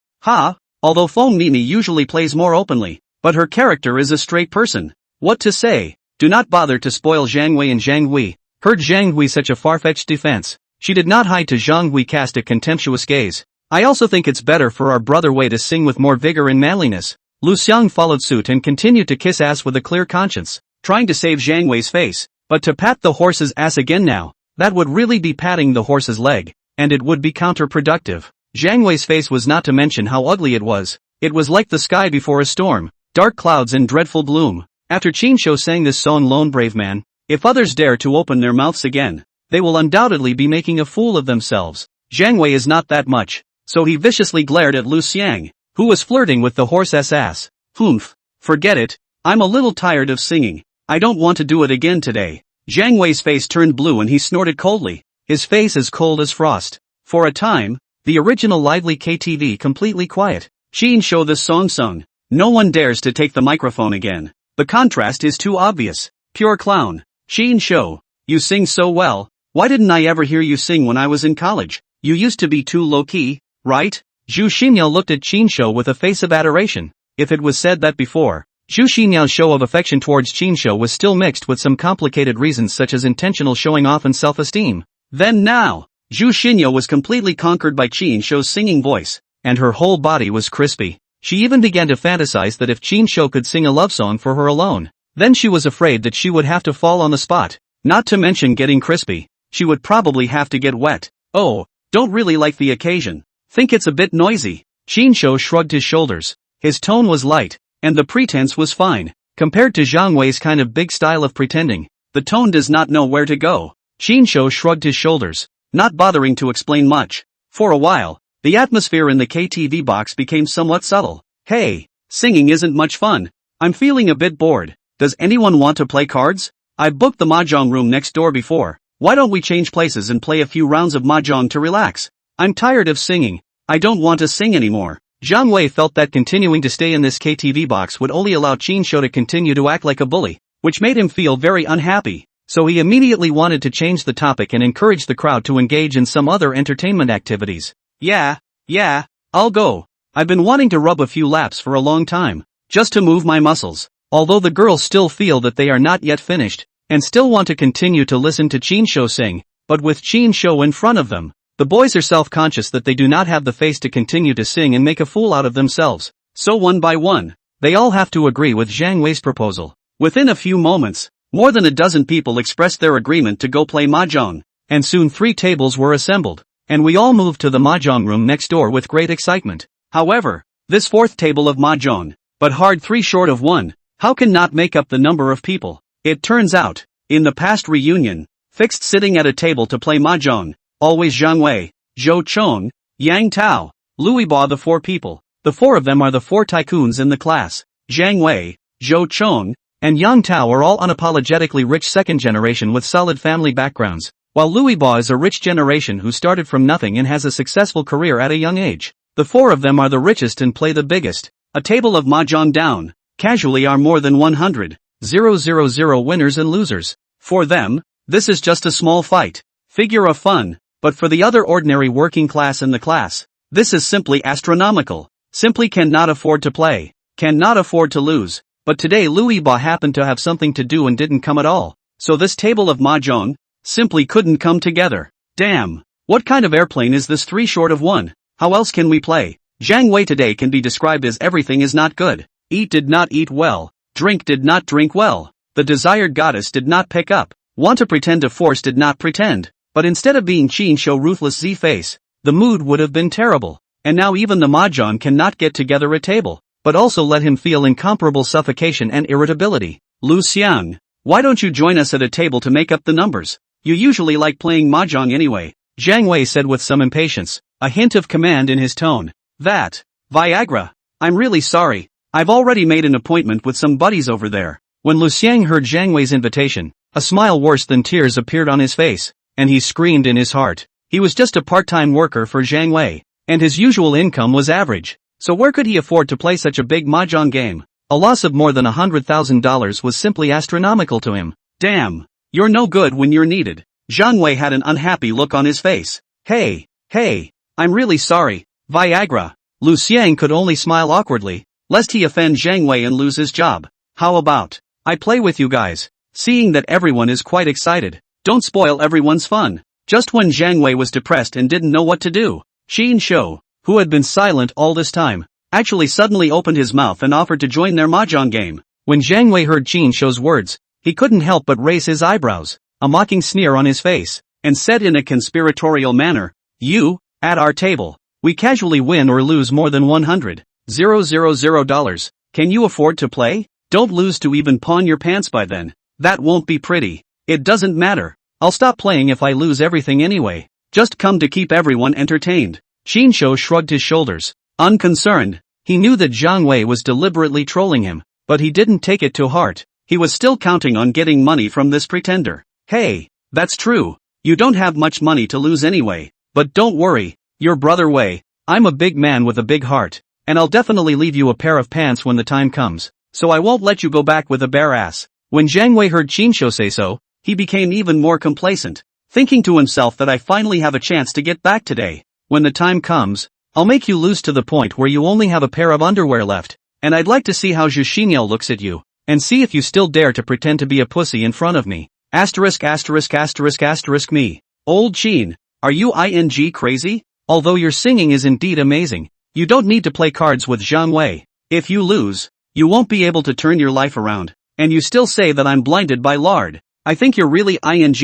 Although Feng Mimi usually plays more openly, but her character is a straight person. What to say? Do not bother to spoil Zhang Wei and Zhang Hui. Heard Zhang Hui such a far-fetched defense. She did not hide to Zhang Hui cast a contemptuous gaze. I also think it's better for our brother Wei to sing with more vigor and manliness. Lu Xiang followed suit and continued to kiss ass with a clear conscience, trying to save Zhang Wei's face. But to pat the horse's ass again now, that would really be patting the horse's leg, and it would be counterproductive. Zhang Wei's face was not to mention how ugly it was. It was like the sky before a storm, dark clouds and dreadful gloom. After Chinsho sang this song Lone Brave Man, if others dare to open their mouths again, they will undoubtedly be making a fool of themselves. Zhang Wei is not that much, so he viciously glared at Lu Xiang, who was flirting with the horse's ass. Forget it, I'm a little tired of singing. I don't want to do it again today. Zhang Wei's face turned blue and he snorted coldly, his face as cold as frost. For a time, the original lively KTV completely quiet. Chinsho this song sung. No one dares to take the microphone again. The contrast is too obvious. Pure clown. Chinsho, you sing so well. Why didn't I ever hear you sing when I was in college? You used to be too low-key, right? Zhu Xinyo looked at Chinsho with a face of adoration. If it was said that before, Zhu Xinyao's show of affection towards Chinsho was still mixed with some complicated reasons such as intentional showing off and self-esteem. Then now, Zhu Xinyo was completely conquered by Chinsho's singing voice, and her whole body was crispy. She even began to fantasize that if Chinsho could sing a love song for her alone, then she was afraid that she would have to fall on the spot. Not to mention getting crispy, she would probably have to get wet. Oh, don't really like the occasion. Think it's a bit noisy. Chinsho shrugged his shoulders. His tone was light, and the pretense was fine. Compared to Zhang Wei's kind of big style of pretending, the tone does not know where to go. Qin shrugged his shoulders, not bothering to explain much. For a while, the atmosphere in the KTV box became somewhat subtle. Hey, singing isn't much fun. I'm feeling a bit bored. Does anyone want to play cards? I've booked the mahjong room next door before. Why don't we change places and play a few rounds of mahjong to relax? I'm tired of singing. I don't want to sing anymore. Zhang Wei felt that continuing to stay in this KTV box would only allow Qin to continue to act like a bully, which made him feel very unhappy. So he immediately wanted to change the topic and encourage the crowd to engage in some other entertainment activities. Yeah, I'll go. I've been wanting to rub a few laps for a long time, just to move my muscles. Although the girls still feel that they are not yet finished, and still want to continue to listen to Qin sing, but with Qin in front of them, the boys are self-conscious that they do not have the face to continue to sing and make a fool out of themselves. So one by one, they all have to agree with Zhang Wei's proposal. Within a few moments, more than a dozen people expressed their agreement to go play mahjong, and soon 3 tables were assembled, and we all moved to the mahjong room next door with great excitement. However, this 4th table of mahjong, but hard 3 short of 1, how can not make up the number of people? It turns out, in the past reunion, fixed sitting at a table to play mahjong, always Zhang Wei, Zhou Chong, Yang Tao, Louis Ba, the 4 people. The 4 of them are the 4 tycoons in the class. Zhang Wei, Zhou Chong, and Yang Tao are all unapologetically rich second generation with solid family backgrounds, while Louis Ba is a rich generation who started from nothing and has a successful career at a young age. The 4 of them are the richest and play the biggest. A table of mahjong down, casually are more than 100,000 winners and losers. For them, this is just a small fight, figure of fun. But for the other ordinary working class in the class, this is simply astronomical. Simply cannot afford to play, cannot afford to lose. But today Louis Ba happened to have something to do and didn't come at all. So this table of mahjong simply couldn't come together. Damn, what kind of airplane is this 3 short of 1? How else can we play? Zhang Wei today can be described as everything is not good. Eat did not eat well, drink did not drink well. The desired goddess did not pick up. Want to pretend to force did not pretend. But instead of being Qin ruthless Z-face, the mood would have been terrible. And now even the mahjong cannot get together a table, but also let him feel incomparable suffocation and irritability. Lu Xiang, why don't you join us at a table to make up the numbers? You usually like playing mahjong anyway, Zhang Wei said with some impatience, a hint of command in his tone. That, Viagra. I'm really sorry, I've already made an appointment with some buddies over there. When Lu Xiang heard Zhang Wei's invitation, a smile worse than tears appeared on his face. And he screamed in his heart. He was just a part-time worker for Zhang Wei, and his usual income was average. So where could he afford to play such a big mahjong game? A loss of more than $100,000 was simply astronomical to him. Damn, you're no good when you're needed. Zhang Wei had an unhappy look on his face. Hey, I'm really sorry, Viagra. Lu Xiang could only smile awkwardly, lest he offend Zhang Wei and lose his job. How about I play with you guys? Seeing that everyone is quite excited. Don't spoil everyone's fun. Just when Zhang Wei was depressed and didn't know what to do, Qin, who had been silent all this time, actually suddenly opened his mouth and offered to join their mahjong game. When Zhang Wei heard Qin's words, he couldn't help but raise his eyebrows, a mocking sneer on his face, and said in a conspiratorial manner, "You, at our table, we casually win or lose more than $100,000. Can you afford to play? Don't lose to even pawn your pants by then. That won't be pretty. It doesn't matter. I'll stop playing if I lose everything anyway. Just come to keep everyone entertained." Qin shrugged his shoulders, unconcerned. He knew that Zhang Wei was deliberately trolling him, but he didn't take it to heart. He was still counting on getting money from this pretender. Hey, that's true. You don't have much money to lose anyway. But don't worry, your brother Wei. I'm a big man with a big heart, and I'll definitely leave you a pair of pants when the time comes. So I won't let you go back with a bare ass. When Zhang Wei heard Qin say so, he became even more complacent, thinking to himself that I finally have a chance to get back today. When the time comes, I'll make you lose to the point where you only have a pair of underwear left, and I'd like to see how Zhu Xiniao looks at you, and see if you still dare to pretend to be a pussy in front of me. ****** me. Old Qin, are you crazy? Although your singing is indeed amazing, you don't need to play cards with Zhang Wei. If you lose, you won't be able to turn your life around, and you still say that I'm blinded by lard. I think you're really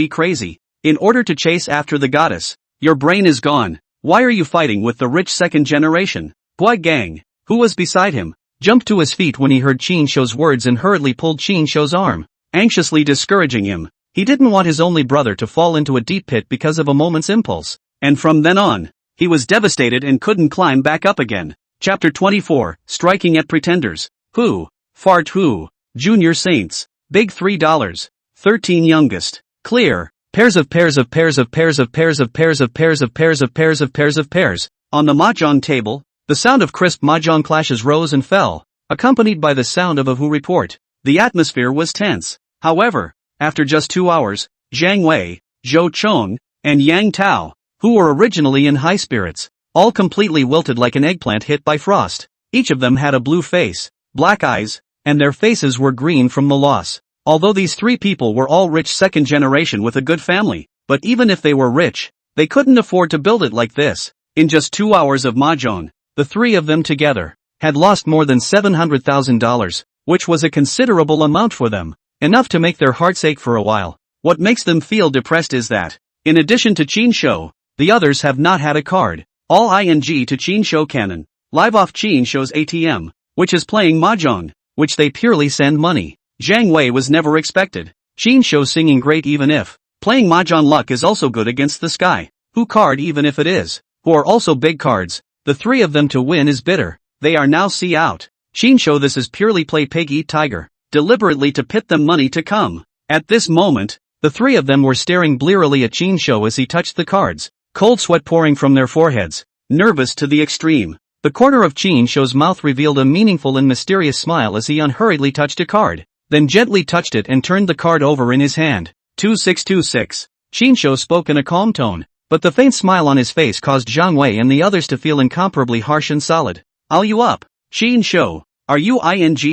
crazy. In order to chase after the goddess, your brain is gone. Why are you fighting with the rich second generation? Boy Gang, who was beside him, jumped to his feet when he heard Qin Shou's words and hurriedly pulled Qin Shou's arm, anxiously discouraging him. He didn't want his only brother to fall into a deep pit because of a moment's impulse. And from then on, he was devastated and couldn't climb back up again. Chapter 24, Striking at Pretenders. Who? Fart who? Junior Saints. Big $3. 13 youngest. Clear. Pairs of pairs of pairs of pairs of pairs of pairs of pairs of pairs of pairs of pairs of pairs. On the mahjong table, the sound of crisp mahjong clashes rose and fell, accompanied by the sound of a who report. The atmosphere was tense. However, after just 2 hours, Zhang Wei, Zhou Chong, and Yang Tao, who were originally in high spirits, all completely wilted like an eggplant hit by frost. Each of them had a blue face, black eyes, and their faces were green from the loss. Although these 3 people were all rich second generation with a good family, but even if they were rich, they couldn't afford to build it like this. In just 2 hours of mahjong, the 3 of them together had lost more than $700,000, which was a considerable amount for them, enough to make their hearts ache for a while. What makes them feel depressed is that, in addition to Qin Shou, the others have not had a card. All ing to Qin Shou canon, live off Qin Shou's ATM, which is playing mahjong, which they purely send money. Zhang Wei was never expected. Qin Shou singing great even if. Playing mahjong luck is also good against the sky. Who card even if it is. Who are also big cards. The 3 of them to win is bitter. They are now see out. Qin Shou this is purely play pig eat tiger. Deliberately to pit them money to come. At this moment, the 3 of them were staring blearily at Qin Shou as he touched the cards. Cold sweat pouring from their foreheads. Nervous to the extreme. The corner of Qin Shou's mouth revealed a meaningful and mysterious smile as he unhurriedly touched a card. Then gently touched it and turned the card over in his hand. 2626. Qin Shou spoke in a calm tone, but the faint smile on his face caused Zhang Wei and the others to feel incomparably harsh and solid. Are you up? Qin Shou, are you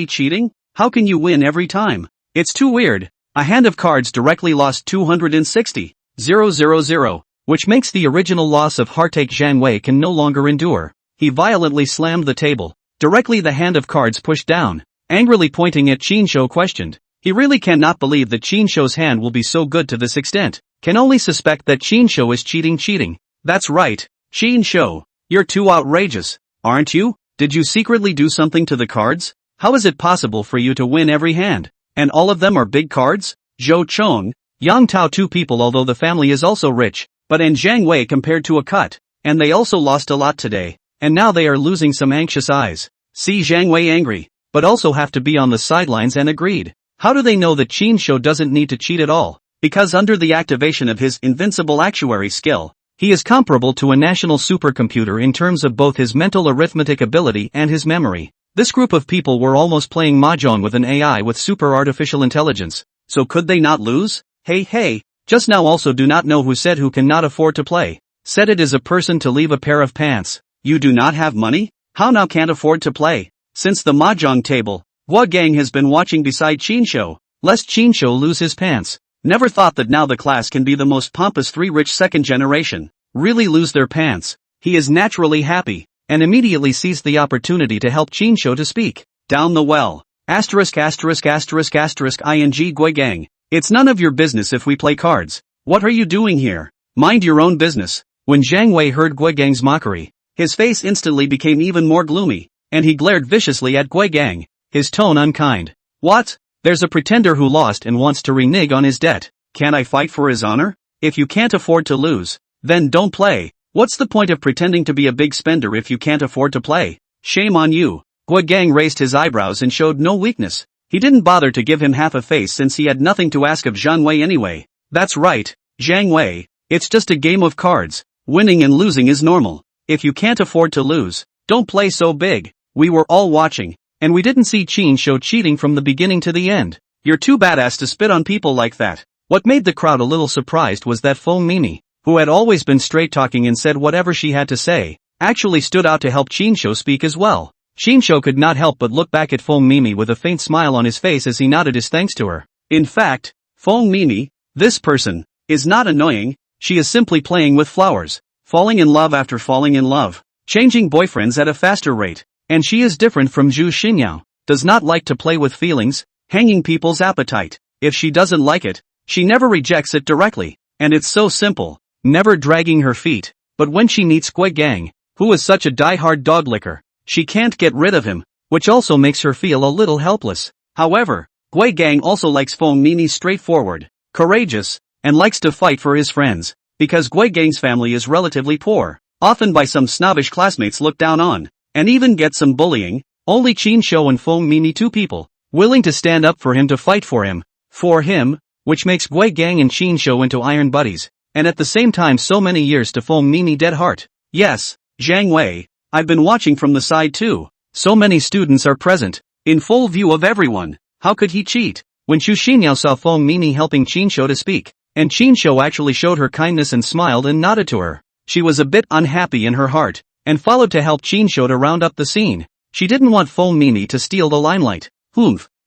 cheating? How can you win every time? It's too weird. A hand of cards directly lost 260,000, which makes the original loss of heartache Zhang Wei can no longer endure. He violently slammed the table. Directly the hand of cards pushed down. Angrily pointing at Qin Shou questioned. He really cannot believe that Qin Shou's hand will be so good to this extent. Can only suspect that Qin Shou is cheating. That's right, Qin Shou. You're too outrageous, aren't you? Did you secretly do something to the cards? How is it possible for you to win every hand? And all of them are big cards? Zhou Chong, Yang Tao 2 people although the family is also rich, but and Zhang Wei compared to a cut. And they also lost a lot today. And now they are losing some anxious eyes. See Zhang Wei angry, but also have to be on the sidelines and agreed. How do they know that Qin Shou doesn't need to cheat at all? Because under the activation of his invincible actuary skill, he is comparable to a national supercomputer in terms of both his mental arithmetic ability and his memory. This group of people were almost playing mahjong with an AI with super artificial intelligence. So could they not lose? Hey, just now also do not know who said who cannot afford to play. Said it is a person to leave a pair of pants. You do not have money? How now can't afford to play? Since the mahjong table, Hua Gang has been watching beside Qin Shou, lest Qin Shou lose his pants. Never thought that now the class can be the most pompous 3 rich second generation, really lose their pants. He is naturally happy, and immediately seized the opportunity to help Qin Shou to speak. Down the well. ********* ing Gui Gang. It's none of your business if we play cards. What are you doing here? Mind your own business. When Zhang Wei heard Gui Gang's mockery, his face instantly became even more gloomy, and he glared viciously at Gui Gang, his tone unkind. What? There's a pretender who lost and wants to renege on his debt. Can't I fight for his honor? If you can't afford to lose, then don't play. What's the point of pretending to be a big spender if you can't afford to play? Shame on you. Gui Gang raised his eyebrows and showed no weakness. He didn't bother to give him half a face since he had nothing to ask of Zhang Wei anyway. That's right, Zhang Wei. It's just a game of cards. Winning and losing is normal. If you can't afford to lose, don't play so big. We were all watching, and we didn't see Qin Shou cheating from the beginning to the end. You're too badass to spit on people like that. What made the crowd a little surprised was that Feng Mimi, who had always been straight-talking and said whatever she had to say, actually stood out to help Qin Shou speak as well. Qin Shou could not help but look back at Feng Mimi with a faint smile on his face as he nodded his thanks to her. In fact, Feng Mimi, this person, is not annoying, she is simply playing with flowers, falling in love after falling in love, changing boyfriends at a faster rate. And she is different from Zhu Xinyao, does not like to play with feelings, hanging people's appetite. If she doesn't like it, she never rejects it directly, and it's so simple, never dragging her feet. But when she meets Gui Gang, who is such a die-hard dog licker, she can't get rid of him. which also makes her feel a little helpless. However, Gui Gang also likes Feng Mini's straightforward, courageous, and likes to fight for his friends, because Gui Gang's family is relatively poor, often by some snobbish classmates looked down on, and even get some bullying. Only Qin Shou and Feng Mini, two people, willing to stand up for him, to fight for him, which makes Gui Gang and Qin Shou into iron buddies, and at the same time so many years to Feng Mini dead heart. Yes, Zhang Wei, I've been watching from the side too. So many students are present, in full view of everyone. How could he cheat? When Xu Xinyao saw Feng Mini helping Qin Shou to speak, and Qin Shou actually showed her kindness and smiled and nodded to her, she was a bit unhappy in her heart, and followed to help Qin Shou to round up the scene. She didn't want Feng Mini to steal the limelight.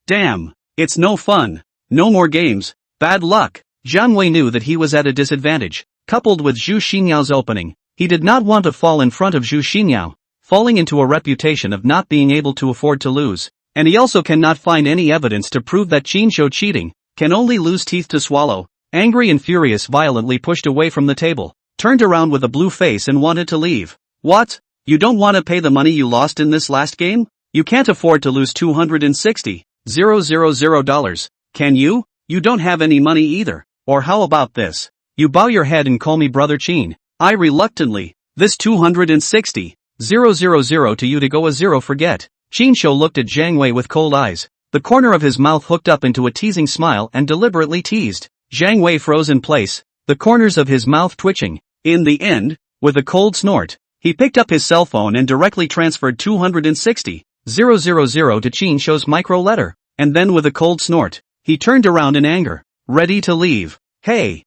Damn, it's no fun. No more games. Bad luck. Zhang Wei knew that he was at a disadvantage, coupled with Xu Xinyao's opening. He did not want to fall in front of Xu Xinyao, falling into a reputation of not being able to afford to lose. And he also cannot find any evidence to prove that Qin Shou cheating, can only lose teeth to swallow. Angry and furious, violently pushed away from the table, turned around with a blue face and wanted to leave. What? You don't want to pay the money you lost in this last game? You can't afford to lose $260,000, can you? You don't have any money either. Or how about this? You bow your head and call me Brother Qin. I reluctantly, this $260,000 to you to go a zero forget. Qin Shou looked at Zhang Wei with cold eyes, the corner of his mouth hooked up into a teasing smile and deliberately teased. Zhang Wei froze in place, the corners of his mouth twitching. In the end, with a cold snort, he picked up his cell phone and directly transferred $260,000 to Qin Shou's micro letter, and then with a cold snort, he turned around in anger, ready to leave. Hey,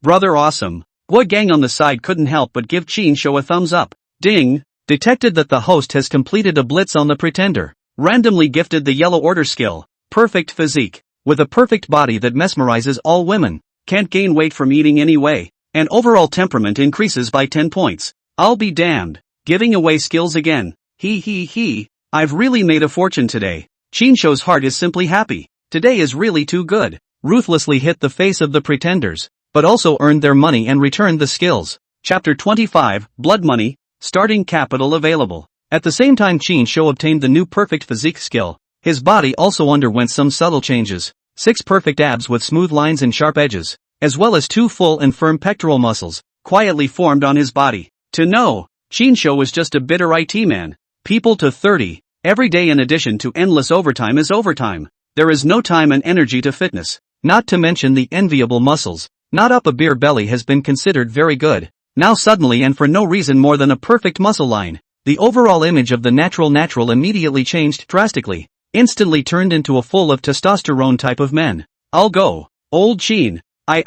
brother awesome. Gui Gang on the side couldn't help but give Qin Shou a thumbs up. Ding! Detected that the host has completed a blitz on the pretender. Randomly gifted the yellow order skill. Perfect physique. With a perfect body that mesmerizes all women. Can't gain weight from eating anyway. And overall temperament increases by 10 points. I'll be damned. Giving away skills again. I've really made a fortune today. Qin Shou's heart is simply happy. Today is really too good. Ruthlessly hit the face of the pretenders, but also earned their money and returned the skills. Chapter 25, Blood Money. Starting capital available. At the same time Qin Shou obtained the new perfect physique skill, his body also underwent some subtle changes. 6 perfect abs with smooth lines and sharp edges, as well as 2 full and firm pectoral muscles, quietly formed on his body. To know, Qin Shou was just a bitter IT man. People to 30, every day in addition to endless overtime is overtime. There is no time and energy to fitness, not to mention the enviable muscles. Not up a beer belly has been considered very good. Now suddenly and for no reason more than a perfect muscle line, the overall image of the natural immediately changed drastically, instantly turned into a full of testosterone type of men. I'll go. Old Qin. I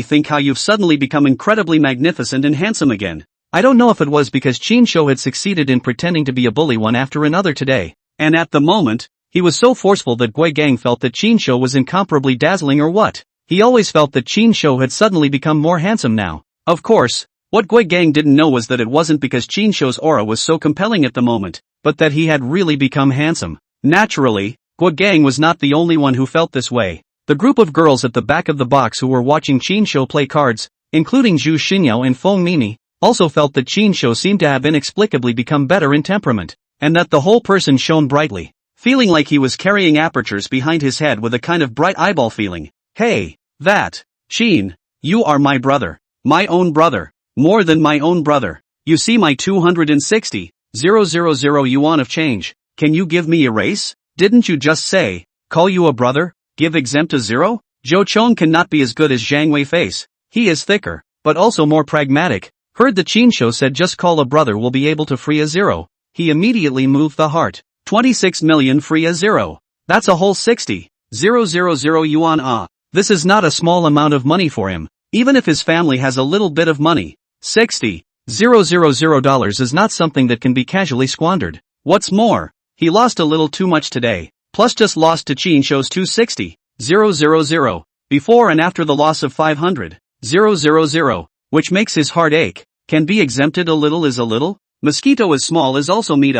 think how you've suddenly become incredibly magnificent and handsome again. I don't know if it was because Qin Shou had succeeded in pretending to be a bully one after another today, and at the moment, he was so forceful that Gui Gang felt that Qin Shou was incomparably dazzling or what. He always felt that Qin Shou had suddenly become more handsome now. Of course, what Gui Gang didn't know was that it wasn't because Qin Shou's aura was so compelling at the moment, but that he had really become handsome. Naturally, Gui Gang was not the only one who felt this way. The group of girls at the back of the box who were watching Qin Shou play cards, including Xu Xinyao and Feng Mini, also felt that Qin Shou seemed to have inexplicably become better in temperament, and that the whole person shone brightly, feeling like he was carrying apertures behind his head with a kind of bright eyeball feeling. Hey, Qin, you are my brother. My own brother. More than my own brother. You see my 260,000 yuan of change. Can you give me a raise? Didn't you just say, call you a brother, give exempt a zero? Zhou Chong cannot be as good as Zhang Wei face. He is thicker, but also more pragmatic. Heard the Qin Shou said just call a brother will be able to free a zero. He immediately moved the heart. 26 million free a zero. That's a whole 60,000 yuan. This is not a small amount of money for him, even if his family has a little bit of money. $60,000 is not something that can be casually squandered. What's more, he lost a little too much today, plus just lost to Qin Shou's 260,000, before and after the loss of 500,000, which makes his heart ache. Can be exempted a little is a little? Mosquito as small as also meat.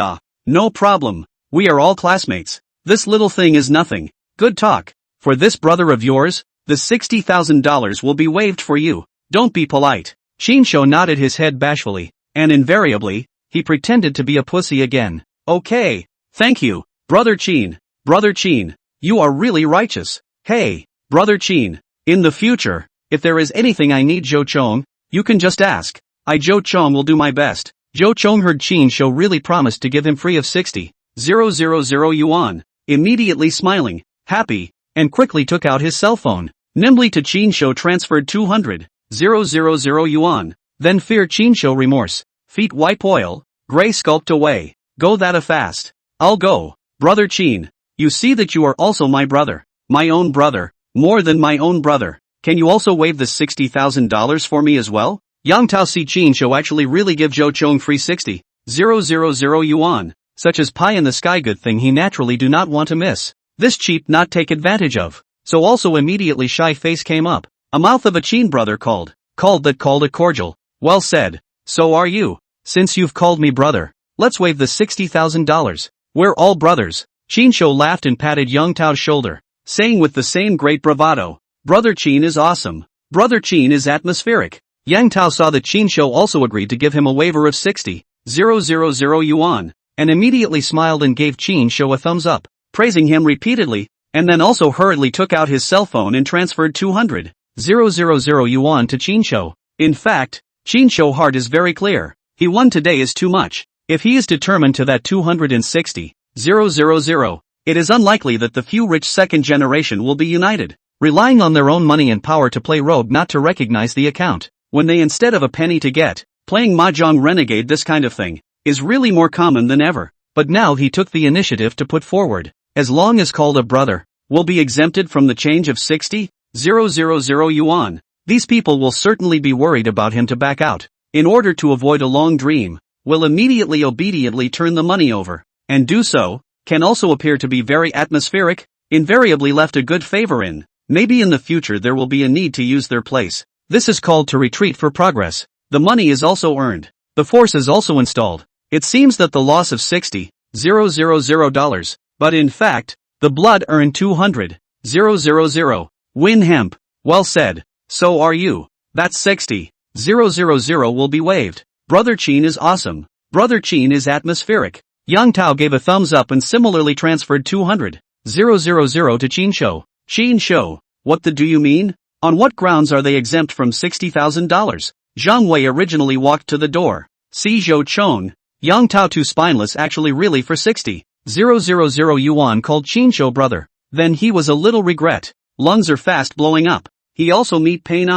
No problem. We are all classmates. This little thing is nothing. Good talk. For this brother of yours, the $60,000 will be waived for you. Don't be polite. Qin Shou nodded his head bashfully, and invariably, he pretended to be a pussy again. Okay, Thank you, Brother Chin. Brother Chin, you are really righteous. Hey, Brother Chin, in the future, if there is anything I need Jo Chong, you can just ask. I Jo Chong will do my best. Jo Chong heard Chin Shou really promised to give him free of 60,000 yuan, immediately smiling, happy, and quickly took out his cell phone. Nimbly to Chin Shou transferred 200,000 yuan. Then fear Chin Shou remorse. Feet wipe oil, gray sculpt away. Go that a fast. I'll go. Brother Chin, you see that you are also my brother. My own brother. More than my own brother. Can you also waive the $60,000 for me as well? Yang Tao see Chin Shou actually really give Jo Chong free 60,000 yuan. Such as pie in the sky, good thing he naturally do not want to miss. This cheap not take advantage of. So also immediately shy face came up. A mouth of a Chin brother called it cordial. Well said. So are you. Since you've called me brother, let's waive the $60,000. We're all brothers. Chin Shou laughed and patted Yang Tao's shoulder, saying with the same great bravado, Brother Chin is awesome. Brother Chin is atmospheric. Yang Tao saw that Chin Shou also agreed to give him a waiver of 60,000 yuan, and immediately smiled and gave Chin Shou a thumbs up, praising him repeatedly, and then also hurriedly took out his cell phone and transferred 200,000 yuan to Chin Shou. In fact, Chin Shou's heart is very clear. He won today is too much. If he is determined to that 260,000, it is unlikely that the few rich second generation will be united, relying on their own money and power to play rogue not to recognize the account, when they instead of a penny to get. Playing mahjong renegade, this kind of thing is really more common than ever. But now he took the initiative to put forward, as long as called a brother, will be exempted from the change of 60,000 yuan. These people will certainly be worried about him to back out. In order to avoid a long dream, will immediately obediently turn the money over, and do so, can also appear to be very atmospheric, invariably left a good favor in. Maybe in the future there will be a need to use their place. This is called to retreat for progress. The money is also earned. The force is also installed. It seems that the loss of $60,000, but in fact, the blood earned 200,000. Win hemp. Well said. So are you. That's 60,000 will be waived. Brother Chin is awesome. Brother Chin is atmospheric. Yang Tao gave a thumbs up and similarly transferred 200,000 to Chin Shou. Chin Shou, what the do you mean? On what grounds are they exempt from $60,000? Zhang Wei originally walked to the door. See Jo Chong. Yang Tao too spineless actually really for 60,000 yuan called Chin Shou brother. Then he was a little regret. Lungs are fast blowing up. He also meet pain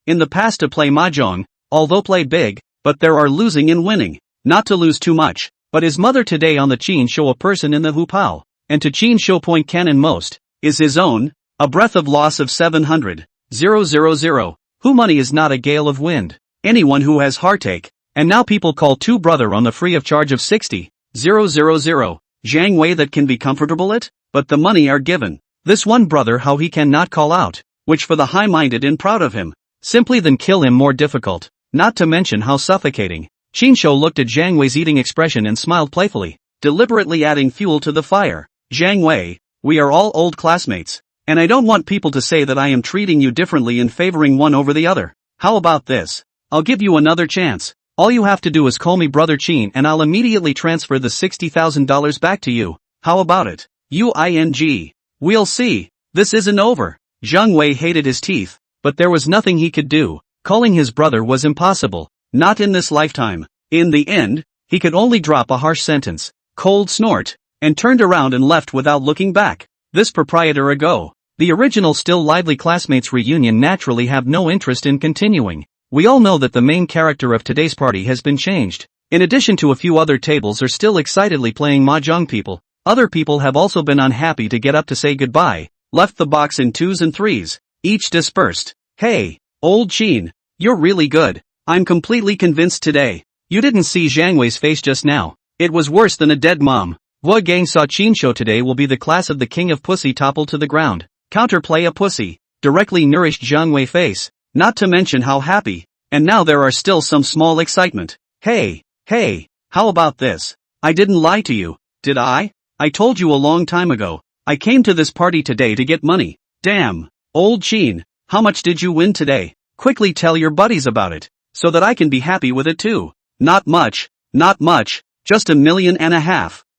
in the past to play mahjong, although play big, but there are losing and winning. Not to lose too much, but his mother today on the Chin Shou a person in the hupao, and to Chin Shou point cannon most, is his own, a breath of loss of 700,000. Who money is not a gale of wind. Anyone who has heartache, and now people call two brother on the free of charge of 60,000. Zhang Wei that can be comfortable it, but the money are given. This one brother how he cannot call out, which for the high-minded and proud of him, simply than kill him more difficult, not to mention how suffocating. Chin Shou looked at Zhang Wei's eating expression and smiled playfully, deliberately adding fuel to the fire. Zhang Wei, we are all old classmates, and I don't want people to say that I am treating you differently and favoring one over the other. How about this? I'll give you another chance. All you have to do is call me Brother Chin and I'll immediately transfer the $60,000 back to you. How about it? UING. We'll see. This isn't over. Zhang Wei hated his teeth, but there was nothing he could do. Calling his brother was impossible. Not in this lifetime. In the end, he could only drop a harsh sentence, cold snort, and turned around and left without looking back. This proprietor ago. The original still lively classmates reunion naturally have no interest in continuing. We all know that the main character of today's party has been changed. In addition to a few other tables are still excitedly playing mahjong people, other people have also been unhappy to get up to say goodbye, left the box in 2s and 3s, each dispersed. Hey, old Chin, you're really good. I'm completely convinced today. You didn't see Zhang Wei's face just now. It was worse than a dead mom. Hua Gang saw Chin Shou today will be the class of the king of pussy toppled to the ground. Counterplay a pussy. Directly nourished Zhang Wei face. Not to mention how happy. And now there are still some small excitement. Hey, how about this? I didn't lie to you, did I? I told you a long time ago. I came to this party today to get money. Damn. Old Chin, how much did you win today? Quickly tell your buddies about it, so that I can be happy with it too. Not much, just $1.5 million,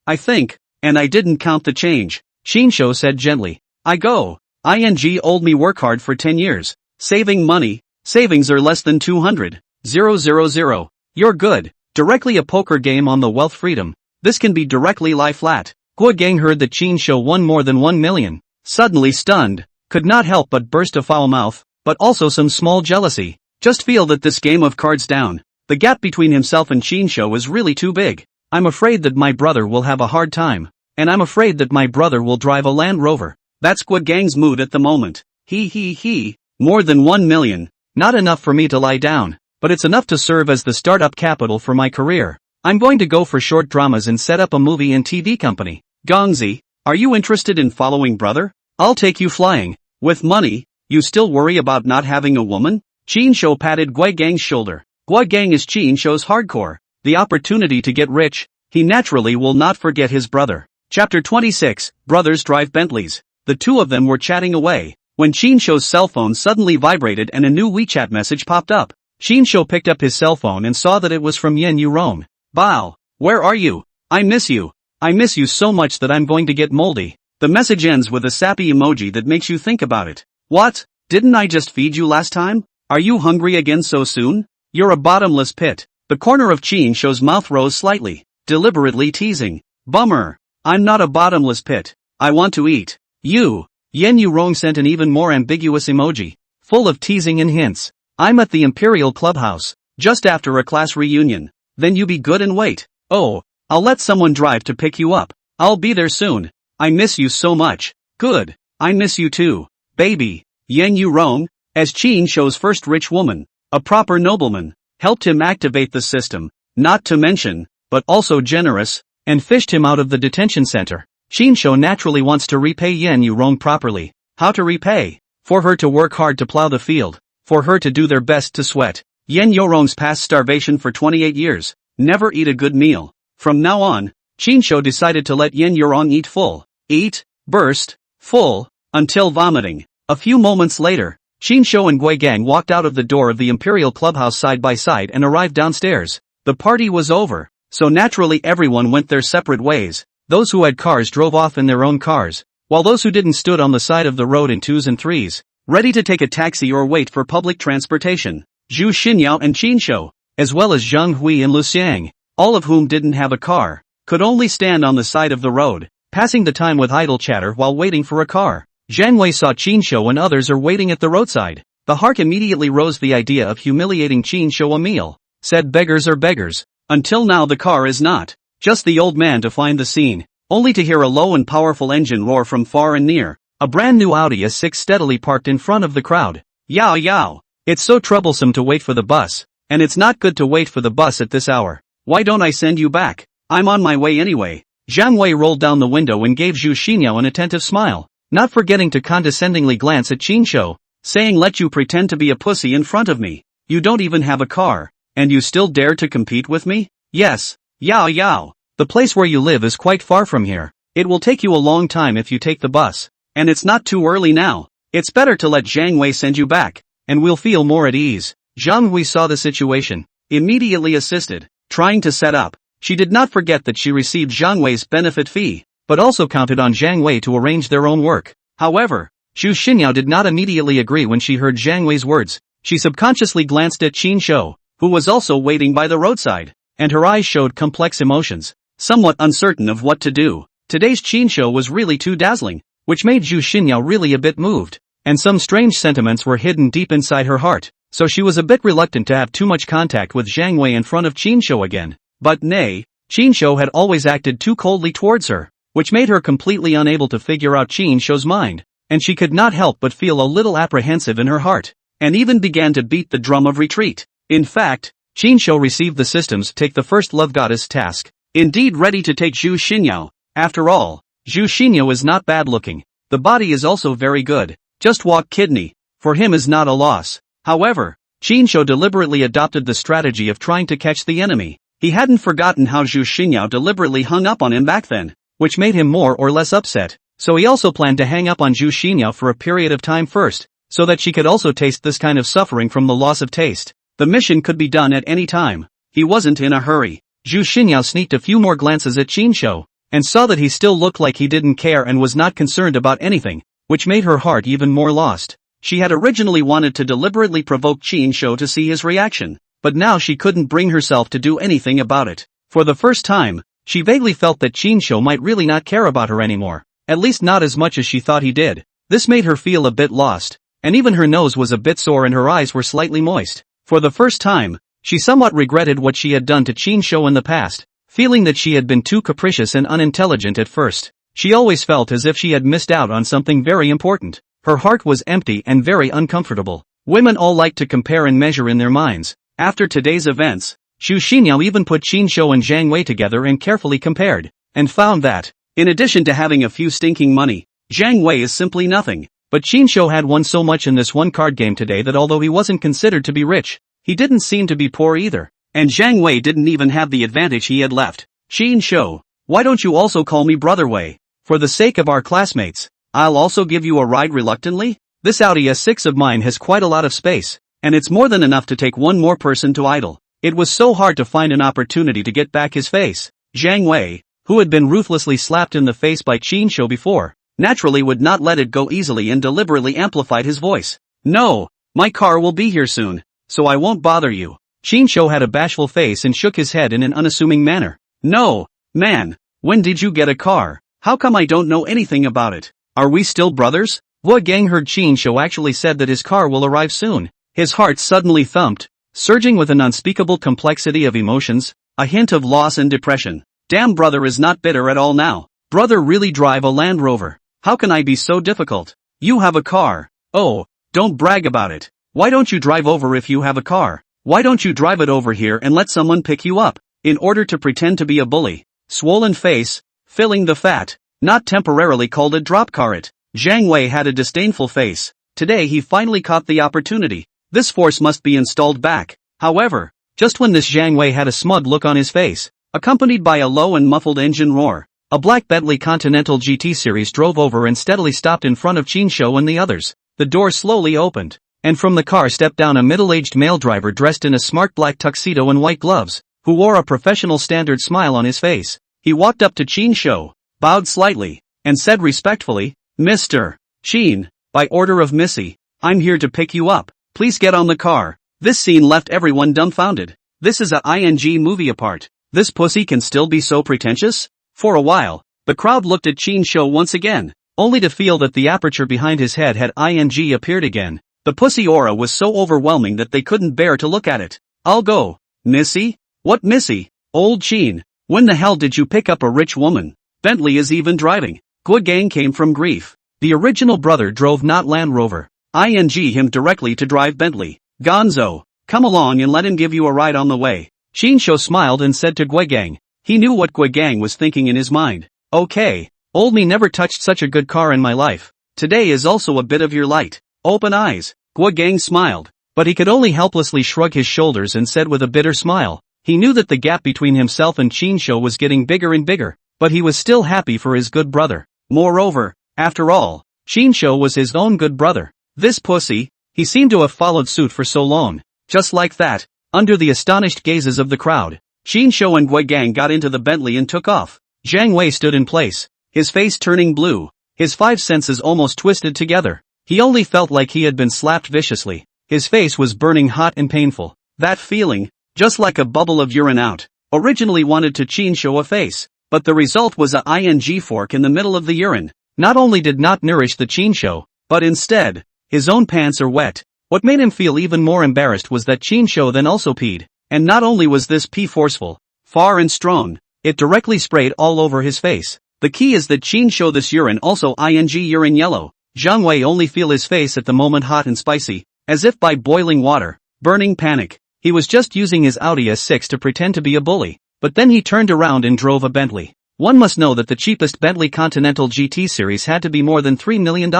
I think, and I didn't count the change. Chinsho said gently. I go. ING old me work hard for 10 years. Saving money. Savings are less than 200,000. You're good. Directly a poker game on the wealth freedom. This can be directly lie flat. Guo Gang heard that Chinsho won more than 1 million. Suddenly stunned. Could not help but burst a foul mouth, but also some small jealousy. Just feel that this game of cards down. The gap between himself and Chinsho is really too big. I'm afraid that my brother will have a hard time. And I'm afraid that my brother will drive a Land Rover. That's Guo Gang's mood at the moment. He. More than 1 million. Not enough for me to lie down, but it's enough to serve as the startup capital for my career. I'm going to go for short dramas and set up a movie and TV company. Gongzi, are you interested in following brother? I'll take you flying. With money, you still worry about not having a woman? Chinsho patted Guo Gang's shoulder. Guo Gang is Chinsho's hardcore. The opportunity to get rich, he naturally will not forget his brother. Chapter 26, Brothers Drive Bentleys. The two of them were chatting away, when Chinsho's cell phone suddenly vibrated and a new WeChat message popped up. Chinsho picked up his cell phone and saw that it was from Yourong. Bao, where are you? I miss you. I miss you so much that I'm going to get moldy. The message ends with a sappy emoji that makes you think about it. What? Didn't I just feed you last time? Are you hungry again so soon? You're a bottomless pit. The corner of Chinsho's mouth rose slightly, deliberately teasing. Bummer. I'm not a bottomless pit. I want to eat you. Yourong sent an even more ambiguous emoji, full of teasing and hints. I'm at the Imperial Clubhouse, just after a class reunion. Then you be good and wait. Oh, I'll let someone drive to pick you up. I'll be there soon. I miss you so much. Good. I miss you too, baby. Yourong, as Chinsho's first rich woman, a proper nobleman, helped him activate the system, not to mention, but also generous, and fished him out of the detention center. Chinsho naturally wants to repay Yourong properly. How to repay? For her to work hard to plow the field. For her to do their best to sweat. Yourong's past starvation for 28 years. Never eat a good meal. From now on, Chinsho decided to let Yourong eat full. Eat, burst, full, until vomiting. A few moments later, Chinsho and Guo Gang walked out of the door of the Imperial Clubhouse side by side and arrived downstairs. The party was over, so naturally everyone went their separate ways. Those who had cars drove off in their own cars, while those who didn't stood on the side of the road in 2s and 3s, ready to take a taxi or wait for public transportation. Zhu Xinyao and Chinsho, as well as Zhang Hui and Lu Xiang, all of whom didn't have a car, could only stand on the side of the road, passing the time with idle chatter while waiting for a car. Zhang Wei saw Chinsho and others are waiting at the roadside. The heart immediately rose the idea of humiliating Chinsho a meal. Said beggars are beggars. Until now the car is not. Just the old man to find the scene, only to hear a low and powerful engine roar from far and near. A brand new Audi A6 steadily parked in front of the crowd. Yao. It's so troublesome to wait for the bus, and it's not good to wait for the bus at this hour. Why don't I send you back? I'm on my way anyway. Zhang Wei rolled down the window and gave Zhu Xinyao an attentive smile, not forgetting to condescendingly glance at Chinsho, saying let you pretend to be a pussy in front of me. You don't even have a car, and you still dare to compete with me? Yes. Yao. The place where you live is quite far from here. It will take you a long time if you take the bus, and it's not too early now. It's better to let Zhang Wei send you back, and we'll feel more at ease. Zhang Hui saw the situation, immediately assisted, trying to set up. She did not forget that she received Zhang Wei's benefit fee, but also counted on Zhang Wei to arrange their own work. However, Zhu Xinyao did not immediately agree when she heard Zhang Wei's words. She subconsciously glanced at Chinsho, who was also waiting by the roadside, and her eyes showed complex emotions, somewhat uncertain of what to do. Today's Chinsho was really too dazzling, which made Zhu Xinyao really a bit moved, and some strange sentiments were hidden deep inside her heart, so she was a bit reluctant to have too much contact with Zhang Wei in front of Chinsho again. But nay, Chinsho had always acted too coldly towards her, which made her completely unable to figure out Chinsho's mind, and she could not help but feel a little apprehensive in her heart, and even began to beat the drum of retreat. In fact, Chinsho received the systems to take the first love goddess task, indeed ready to take Zhu Xinyao. After all, Zhu Xinyao is not bad looking. The body is also very good. Just walk kidney, for him is not a loss. However, Chinsho deliberately adopted the strategy of trying to catch the enemy. He hadn't forgotten how Zhu Xinyao deliberately hung up on him back then, which made him more or less upset. So he also planned to hang up on Zhu Xinyao for a period of time first, so that she could also taste this kind of suffering from the loss of taste. The mission could be done at any time. He wasn't in a hurry. Zhu Xinyao sneaked a few more glances at Chinsho, and saw that he still looked like he didn't care and was not concerned about anything, which made her heart even more lost. She had originally wanted to deliberately provoke Chin Shou to see his reaction, but now she couldn't bring herself to do anything about it. For the first time, she vaguely felt that Chin Shou might really not care about her anymore, at least not as much as she thought he did. This made her feel a bit lost, and even her nose was a bit sore and her eyes were slightly moist. For the first time, she somewhat regretted what she had done to Chin Shou in the past, feeling that she had been too capricious and unintelligent at first. She always felt as if she had missed out on something very important. Her heart was empty and very uncomfortable. Women all like to compare and measure in their minds. After today's events, Xu Xinyao even put Chin Shou and Zhang Wei together and carefully compared, and found that, in addition to having a few stinking money, Zhang Wei is simply nothing. But Chin Shou had won so much in this one card game today that although he wasn't considered to be rich, he didn't seem to be poor either. And Zhang Wei didn't even have the advantage he had left. Chin Shou, why don't you also call me Brother Wei? For the sake of our classmates, I'll also give you a ride reluctantly? This Audi S6 of mine has quite a lot of space, and it's more than enough to take one more person to idle. It was so hard to find an opportunity to get back his face. Zhang Wei, who had been ruthlessly slapped in the face by Chin Shou before, naturally would not let it go easily and deliberately amplified his voice. No, my car will be here soon, so I won't bother you. Chin Shou had a bashful face and shook his head in an unassuming manner. No, man, when did you get a car? How come I don't know anything about it? Are we still brothers? Wu Gang heard Chin Shou actually said that his car will arrive soon. His heart suddenly thumped, surging with an unspeakable complexity of emotions, a hint of loss and depression. Damn, brother is not bitter at all now. Brother really drive a Land Rover. How can I be so difficult? You have a car. Oh, don't brag about it. Why don't you drive over if you have a car? Why don't you drive it over here and let someone pick you up? In order to pretend to be a bully. Swollen face, filling the fat, not temporarily called a drop carrot. Zhang Wei had a disdainful face. Today he finally caught the opportunity. This force must be installed back. However, just when this Zhang Wei had a smug look on his face, accompanied by a low and muffled engine roar, a black Bentley Continental GT Series drove over and steadily stopped in front of Chin Shou and the others. The door slowly opened, and from the car stepped down a middle-aged male driver dressed in a smart black tuxedo and white gloves, who wore a professional standard smile on his face. He walked up to Chin Shou, bowed slightly, and said respectfully, Mr. Chin, by order of Missy, I'm here to pick you up. Please get on the car. This scene left everyone dumbfounded. This is a ING movie apart. This pussy can still be so pretentious? For a while, the crowd looked at Chin Shou once again, only to feel that the aperture behind his head had ING appeared again. The pussy aura was so overwhelming that they couldn't bear to look at it. I'll go. Missy? What Missy? Old Chin, when the hell did you pick up a rich woman? Bentley is even driving. Gua Gang came from grief. The original brother drove not Land Rover. ING him directly to drive Bentley. Gonzo, come along and let him give you a ride on the way. Chin Shou smiled and said to Gua Gang. He knew what Gua Gang was thinking in his mind. Okay, old me never touched such a good car in my life. Today is also a bit of your light. Open eyes. Gua Gang smiled, but he could only helplessly shrug his shoulders and said with a bitter smile. He knew that the gap between himself and Chin Shou was getting bigger and bigger, but he was still happy for his good brother. Moreover, after all, Chin Shou was his own good brother. This pussy, he seemed to have followed suit for so long. Just like that, under the astonished gazes of the crowd, Chin Shou and Gua Gang got into the Bentley and took off. Zhang Wei stood in place, his face turning blue, his five senses almost twisted together. He only felt like he had been slapped viciously. His face was burning hot and painful. That feeling, just like a bubble of urine out, originally wanted to Chin Shou a face, but the result was a ING fork in the middle of the urine. Not only did not nourish the Chin Shou, but instead, his own pants are wet. What made him feel even more embarrassed was that Chin Shou then also peed. And not only was this pee forceful, far and strong, it directly sprayed all over his face. The key is that Chin Shou this urine also ING urine yellow. Zhang Wei only feel his face at the moment hot and spicy, as if by boiling water. Burning panic. He was just using his Audi S6 to pretend to be a bully, but then he turned around and drove a Bentley. One must know that the cheapest Bentley Continental GT Series had to be more than $3 million.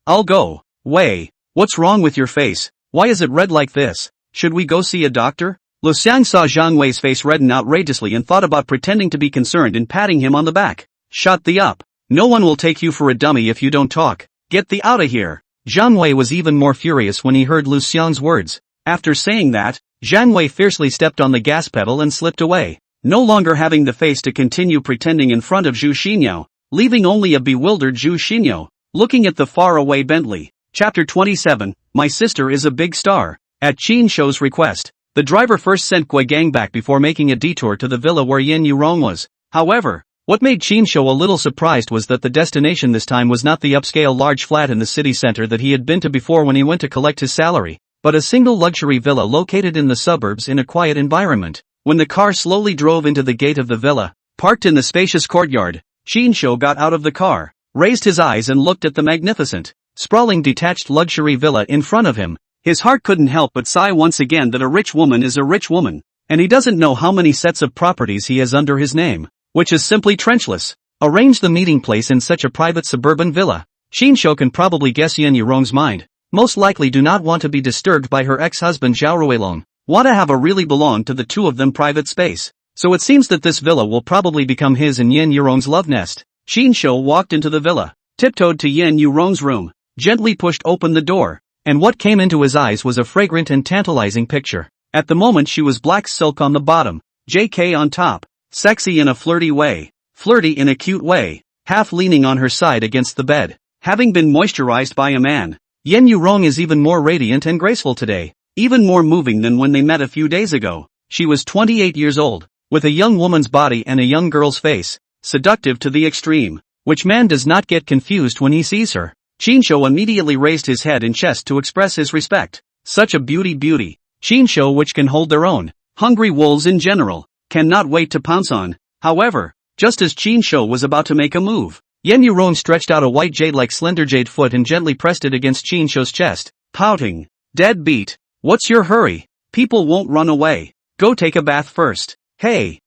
I'll go. Wei, what's wrong with your face? Why is it red like this? Should we go see a doctor? Lu Xiang saw Zhang Wei's face redden outrageously and thought about pretending to be concerned and patting him on the back. Shut the up. No one will take you for a dummy if you don't talk. Get the outta here. Zhang Wei was even more furious when he heard Lu Xiang's words. After saying that, Zhang Wei fiercely stepped on the gas pedal and slipped away. no longer having the face to continue pretending in front of Zhu Xinyao, leaving only a bewildered Zhu Xinyao, looking at the faraway Bentley. Chapter 27, My Sister is a Big Star. At Qin Shou's request, the driver first sent Gui Gang back before making a detour to the villa where Yin Yourong was. However, what made Qin Shou a little surprised was that the destination this time was not the upscale large flat in the city center that he had been to before when he went to collect his salary, but a single luxury villa located in the suburbs in a quiet environment. When the car slowly drove into the gate of the villa, parked in the spacious courtyard, Qin Shou got out of the car, raised his eyes and looked at the magnificent, sprawling detached luxury villa in front of him. His heart couldn't help but sigh once again that a rich woman is a rich woman, and he doesn't know how many sets of properties he has under his name, which is simply trenchless. Arrange the meeting place in such a private suburban villa. Qin Shou can probably guess Yin Yourong's mind. Most likely do not want to be disturbed by her ex-husband Zhao Ruilong. Want to have a really belong to the two of them private space. So it seems that this villa will probably become his and Yin Yourong's love nest. Qin Shou walked into the villa, tiptoed to Yin Yourong's room, gently pushed open the door, and what came into his eyes was a fragrant and tantalizing picture. At the moment she was black silk on the bottom, JK on top, sexy in a flirty way, flirty in a cute way, half leaning on her side against the bed, having been moisturized by a man. Yin Yourong is even more radiant and graceful today, even more moving than when they met a few days ago. She was 28 years old, with a young woman's body and a young girl's face, seductive to the extreme, which man does not get confused when he sees her. Qin Shou immediately raised his head and chest to express his respect. Such a beauty. Qin Shou which can hold their own. Hungry wolves in general cannot wait to pounce on. However, just as Qin Shou was about to make a move, Yin Yourong stretched out a white jade-like slender jade foot and gently pressed it against Qin Shou's chest, pouting. Dead beat. What's your hurry? People won't run away. Go take a bath first. Hey,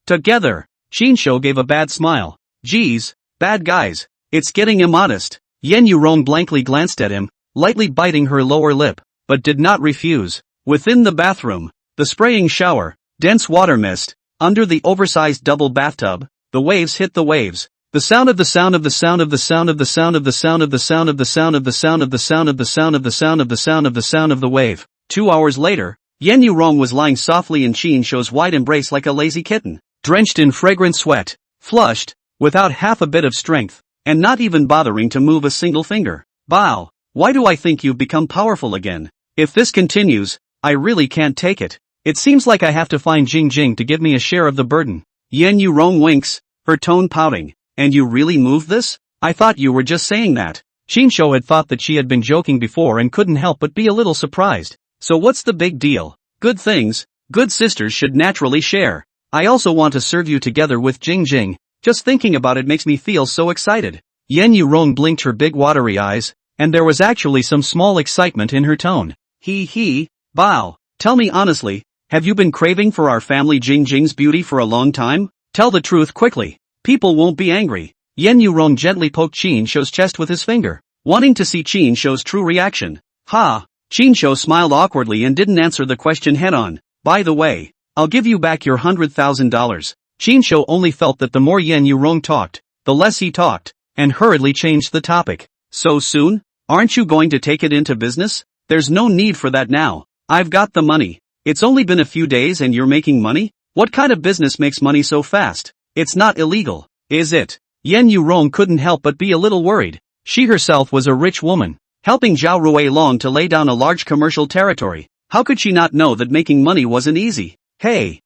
together. Qin Shou gave a bad smile. Geez, bad guys. It's getting immodest. Yin Yourong blankly glanced at him, lightly biting her lower lip, but did not refuse. Within the bathroom, the spraying shower, dense water mist, under the oversized double bathtub, the waves hit the waves. The sound of the sound of the sound of the sound of the sound of the sound of the sound of the sound of the sound of the sound of the sound of the sound of the sound of the sound of the wave. 2 hours later, Yin Yourong was lying softly in Qin Shou's wide embrace like a lazy kitten, drenched in fragrant sweat, flushed, without half a bit of strength, and not even bothering to move a single finger. Bao, why do I think you've become powerful again? If this continues, I really can't take it. It seems like I have to find Jing Jing to give me a share of the burden. Yin Yourong winks, her tone pouting. And you really moved this? I thought you were just saying that. Qin Shou had thought that she had been joking before and couldn't help but be a little surprised. So what's the big deal? Good things, good sisters should naturally share. I also want to serve you together with Jing Jing. Just thinking about it makes me feel so excited. Yin Yourong blinked her big watery eyes, and there was actually some small excitement in her tone. Bao, tell me honestly, have you been craving for our family Jing Jing's beauty for a long time? Tell the truth quickly. People won't be angry. Yin Yourong gently poked Qin Shou's chest with his finger, wanting to see Qin Shou's true reaction. Qin Shou smiled awkwardly and didn't answer the question head-on. By the way, I'll give you back your $100,000. Qin Shou only felt that the more Yin Yourong talked, the less he talked, and hurriedly changed the topic. So soon? Aren't you going to take it into business? There's no need for that now. I've got the money. It's only been a few days and you're making money? What kind of business makes money so fast? It's not illegal, is it? Yin Yourong couldn't help but be a little worried. She herself was a rich woman, helping Zhao Ruilong to lay down a large commercial territory. How could she not know that making money wasn't easy? Hey,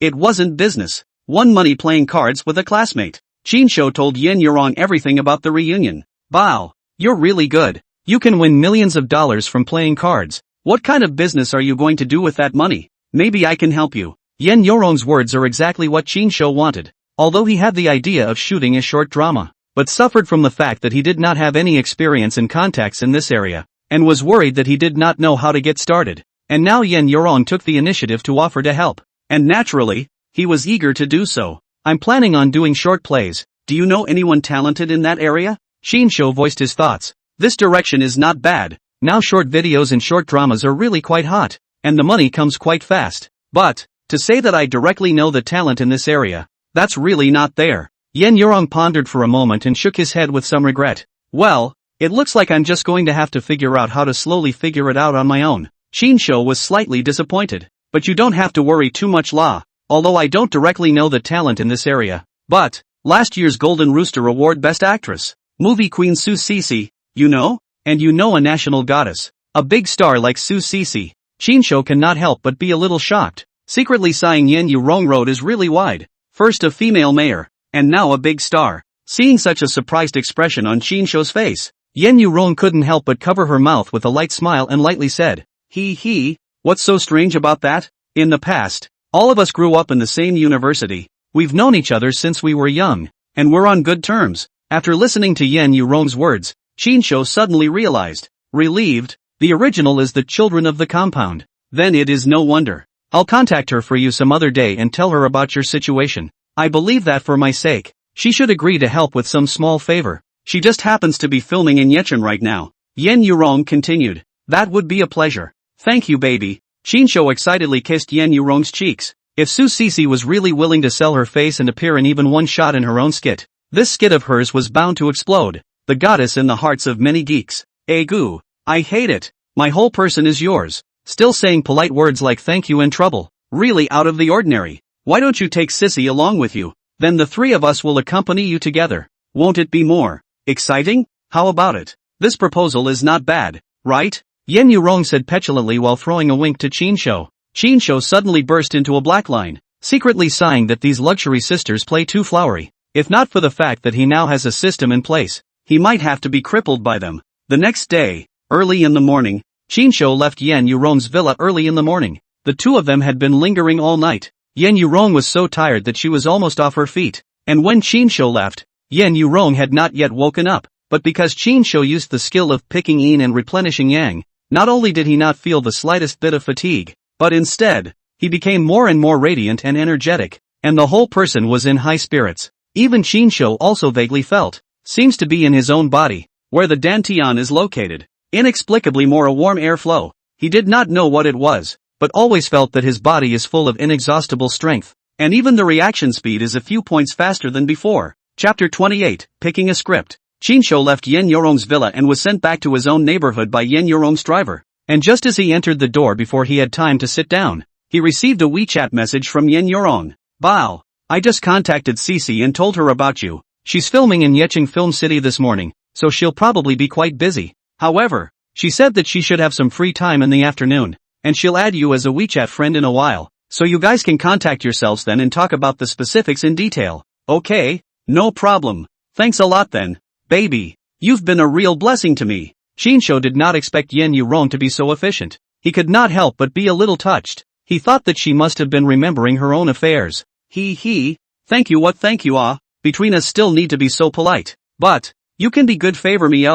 it wasn't business. Won money playing cards with a classmate. Qin Shou told Yin Yourong everything about the reunion. Bao, you're really good. You can win millions of dollars from playing cards. What kind of business are you going to do with that money? Maybe I can help you. Yin Yourong's words are exactly what Qin Shou wanted, although he had the idea of shooting a short drama, but suffered from the fact that he did not have any experience and contacts in this area, and was worried that he did not know how to get started. And now Yin Yourong took the initiative to offer to help, and naturally, he was eager to do so. I'm planning on doing short plays. Do you know anyone talented in that area? Qin Shou voiced his thoughts. This direction is not bad. Now short videos and short dramas are really quite hot, and the money comes quite fast. But, to say that I directly know the talent in this area, that's really not there. Yin Yourong pondered for a moment and shook his head with some regret. Well, it looks like I'm just going to have to figure out how to slowly figure it out on my own. Qin Shou was slightly disappointed. But you don't have to worry too much, La. although I don't directly know the talent in this area. But, last year's Golden Rooster Award Best Actress, movie queen Su Cece, you know? And you know a national goddess. A big star like Su Cece. Chinsho cannot help but be a little shocked. Secretly sighing Yen Yourong road is really wide. First a female mayor, and now a big star. Seeing such a surprised expression on Chinsho's face, Yen Yourong couldn't help but cover her mouth with a light smile and lightly said, He, what's so strange about that? In the past, all of us grew up in the same university. We've known each other since we were young, and we're on good terms. After listening to Yen Yourong's words, Chinsho suddenly realized, relieved, the original is the children of the compound. Then it is no wonder. I'll contact her for you some other day and tell her about your situation. I believe that for my sake, she should agree to help with some small favor. She just happens to be filming in Yechen right now. Yen Yourong continued. That would be a pleasure. Thank you, baby. Chinsho excitedly kissed Yen Yourong's cheeks. If Su Cece was really willing to sell her face and appear in even one shot in her own skit, this skit of hers was bound to explode. The goddess in the hearts of many geeks. Goo. I hate it. My whole person is yours. Still saying polite words like thank you and trouble. Really out of the ordinary. Why don't you take Sissy along with you? Then the three of us will accompany you together. Won't it be more exciting? How about it? This proposal is not bad, right? Yen Yourong said petulantly while throwing a wink to Chinsho. Chinsho suddenly burst into a black line, secretly sighing that these luxury sisters play too flowery. If not for the fact that he now has a system in place, he might have to be crippled by them. The next day, early in the morning, Chinsho left Yen Yourong's villa early in the morning. The two of them had been lingering all night. Yen Yourong was so tired that she was almost off her feet. And when Chinsho left, Yen Yourong had not yet woken up. But because Chinsho used the skill of picking yin and replenishing yang, not only did he not feel the slightest bit of fatigue, but instead, he became more and more radiant and energetic, and the whole person was in high spirits. Even Chinsho also vaguely felt, seems to be in his own body, where the dantian is located, inexplicably more a warm air flow. He did not know what it was, but always felt that his body is full of inexhaustible strength, and even the reaction speed is a few points faster than before. Chapter 28, Picking a Script. Chinsho left Yen Yourong's villa and was sent back to his own neighborhood by Yen Yourong's driver, and just as he entered the door before he had time to sit down, he received a WeChat message from Yen Yourong. Bao, I just contacted Cece and told her about you. She's filming in Yechen Film City this morning, so she'll probably be quite busy. However, she said that she should have some free time in the afternoon, and she'll add you as a WeChat friend in a while, so you guys can contact yourselves then and talk about the specifics in detail. Okay, no problem. Thanks a lot then, baby. You've been a real blessing to me. Chinsho did not expect Yen Yourong to be so efficient. He could not help but be a little touched. He thought that she must have been remembering her own affairs. Thank you what thank you between us still need to be so polite. But, you can be good favor me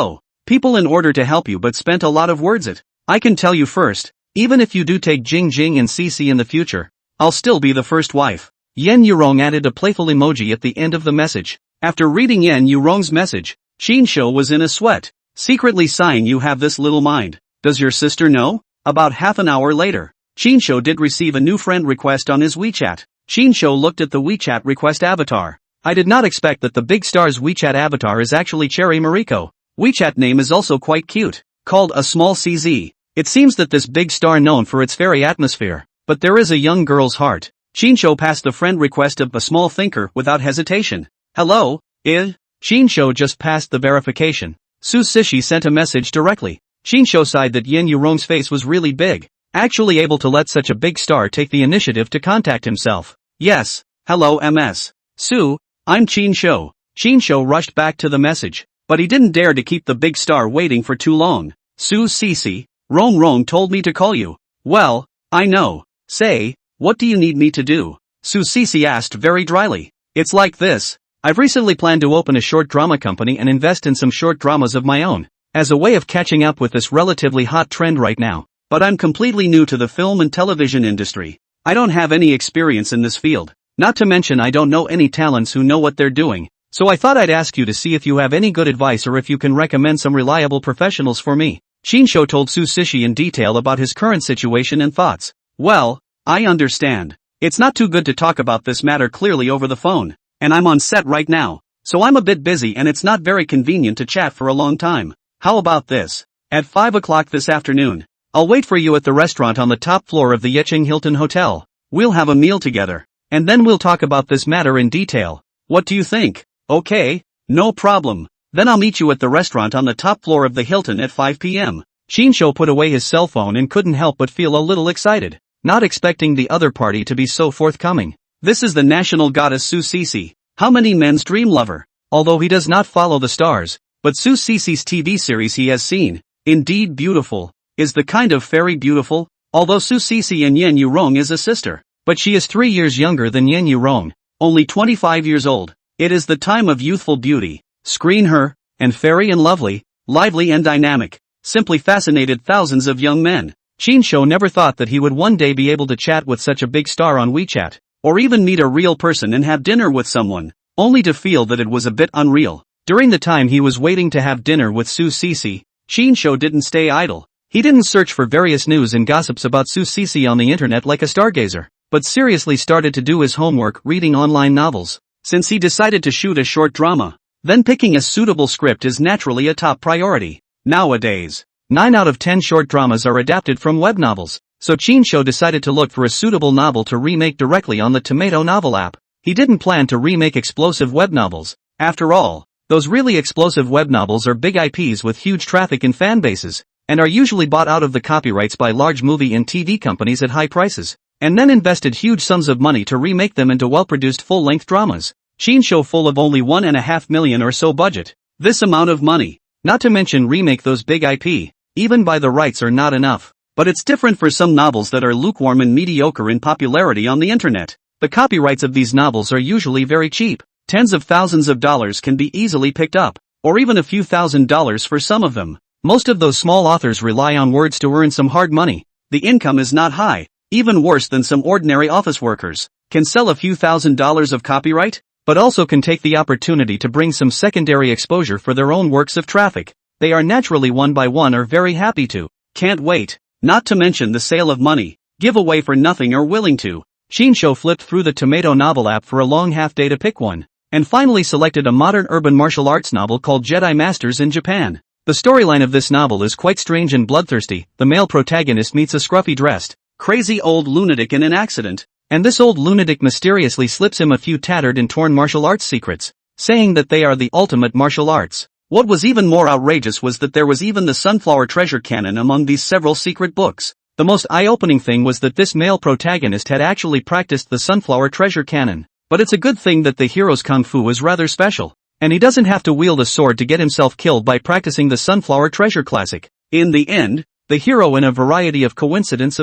people in order to help you but spent a lot of words it. I can tell you first, even if you do take Jing Jing and Cece in the future, I'll still be the first wife. Yen Yourong added a playful emoji at the end of the message. After reading Yen Yourong's message, Chinsho was in a sweat, secretly sighing you have this little mind. Does your sister know? About half an hour later, Chinsho did receive a new friend request on his WeChat. Chinsho looked at the WeChat request avatar. I did not expect that the big star's WeChat avatar is actually Cherry Mariko. WeChat name is also quite cute, called a small CZ. It seems that this big star known for its fairy atmosphere, but there is a young girl's heart. Chinsho passed the friend request of a small thinker without hesitation. Hello, Chinsho just passed the verification. Su Cece sent a message directly. Chinsho sighed that Yen Yourong's face was really big, actually able to let such a big star take the initiative to contact himself. Yes, hello MS. Su, I'm Chinsho. Chinsho rushed back to the message, but he didn't dare to keep the big star waiting for too long. Su Cece, Rong told me to call you. Well, I know. Say, what do you need me to do? Su Cece asked very dryly. It's like this. I've recently planned to open a short drama company and invest in some short dramas of my own, as a way of catching up with this relatively hot trend right now. But I'm completely new to the film and television industry. I don't have any experience in this field. Not to mention I don't know any talents who know what they're doing. So I thought I'd ask you to see if you have any good advice or if you can recommend some reliable professionals for me. Chinsho told Su Cece in detail about his current situation and thoughts. Well, I understand. It's not too good to talk about this matter clearly over the phone. And I'm on set right now, so I'm a bit busy and it's not very convenient to chat for a long time. How about this? At 5 o'clock this afternoon, I'll wait for you at the restaurant on the top floor of the Yeqing Hilton Hotel. We'll have a meal together. and then we'll talk about this matter in detail. What do you think? Okay, no problem. Then I'll meet you at the restaurant on the top floor of the Hilton at 5 p.m. Shinsho put away his cell phone and couldn't help but feel a little excited, not expecting the other party to be so forthcoming. This is the national goddess Su Cece, how many men's dream lover. Although he does not follow the stars, but Su Cece's TV series he has seen, indeed beautiful, is the kind of fairy beautiful. Although Su Cece and Yen Yourong is a sister, but she is 3 years younger than Yen Yourong, only 25 years old. It is the time of youthful beauty, screen her, and fairy and lovely, lively and dynamic, simply fascinated thousands of young men. Shinsho never thought that he would one day be able to chat with such a big star on WeChat, or even meet a real person and have dinner with someone, only to feel that it was a bit unreal. During the time he was waiting to have dinner with Su Cece, Shinsho didn't stay idle. He didn't search for various news and gossips about Su Cece on the internet like a stargazer, but seriously started to do his homework reading online novels. Since he decided to shoot a short drama, then picking a suitable script is naturally a top priority. Nowadays, 9 out of 10 short dramas are adapted from web novels, so Shinsho decided to look for a suitable novel to remake directly on the Tomato novel app. He didn't plan to remake explosive web novels. After all, those really explosive web novels are big IPs with huge traffic and fan bases, and are usually bought out of the copyrights by large movie and TV companies at high prices, and then invested huge sums of money to remake them into well-produced full-length dramas. Shinsho full of only $1.5 million or so budget. This amount of money, not to mention remake those big IP, even by the rights are not enough. But it's different for some novels that are lukewarm and mediocre in popularity on the internet. The copyrights of these novels are usually very cheap. Tens of thousands of dollars can be easily picked up, or even a few $1,000s for some of them. Most of those small authors rely on words to earn some hard money. The income is not high, even worse than some ordinary office workers can sell a few $1,000s of copyright, but also can take the opportunity to bring some secondary exposure for their own works of traffic. They are naturally one by one are very happy to. Can't wait. Not to mention the sale of money, give away for nothing or willing to. Shinsho flipped through the Tomato novel app for a long half day to pick one, and finally selected a modern urban martial arts novel called Jedi Masters in Japan. The storyline of this novel is quite strange and bloodthirsty. The male protagonist meets a scruffy-dressed, crazy old lunatic in an accident, and this old lunatic mysteriously slips him a few tattered and torn martial arts secrets, saying that they are the ultimate martial arts. What was even more outrageous was that there was even the Sunflower Treasure canon among these several secret books. The most eye-opening thing was that this male protagonist had actually practiced the Sunflower Treasure canon. But it's a good thing that the hero's kung fu is rather special, and he doesn't have to wield a sword to get himself killed by practicing the Sunflower Treasure classic. In the end, the hero, in a variety of coincidence,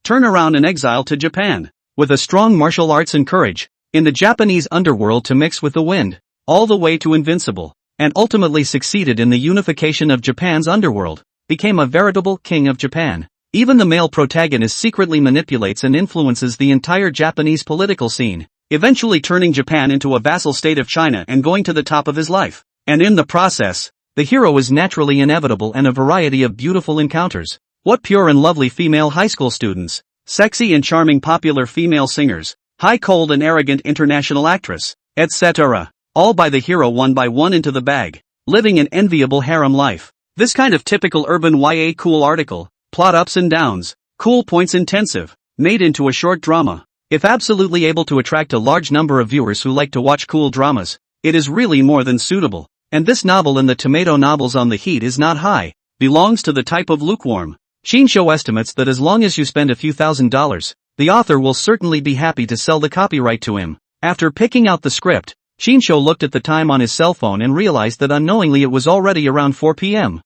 turn around in exile to Japan, with a strong martial arts and courage, in the Japanese underworld to mix with the wind, all the way to invincible, and ultimately succeeded in the unification of Japan's underworld, became a veritable king of Japan. Even the male protagonist secretly manipulates and influences the entire Japanese political scene, eventually turning Japan into a vassal state of China and going to the top of his life. And in the process, the hero is naturally inevitable and a variety of beautiful encounters. What pure and lovely female high school students, sexy and charming popular female singers, high cold and arrogant international actress, etc. All by the hero one by one into the bag, living an enviable harem life. This kind of typical urban YA cool article, plot ups and downs, cool points intensive, made into a short drama. If absolutely able to attract a large number of viewers who like to watch cool dramas, it is really more than suitable. And this novel in the Tomato novels on the heat is not high, belongs to the type of lukewarm. Shinsho estimates that as long as you spend a few $1,000s, the author will certainly be happy to sell the copyright to him. After picking out the script, Shinsho looked at the time on his cell phone and realized that unknowingly it was already around 4 p.m.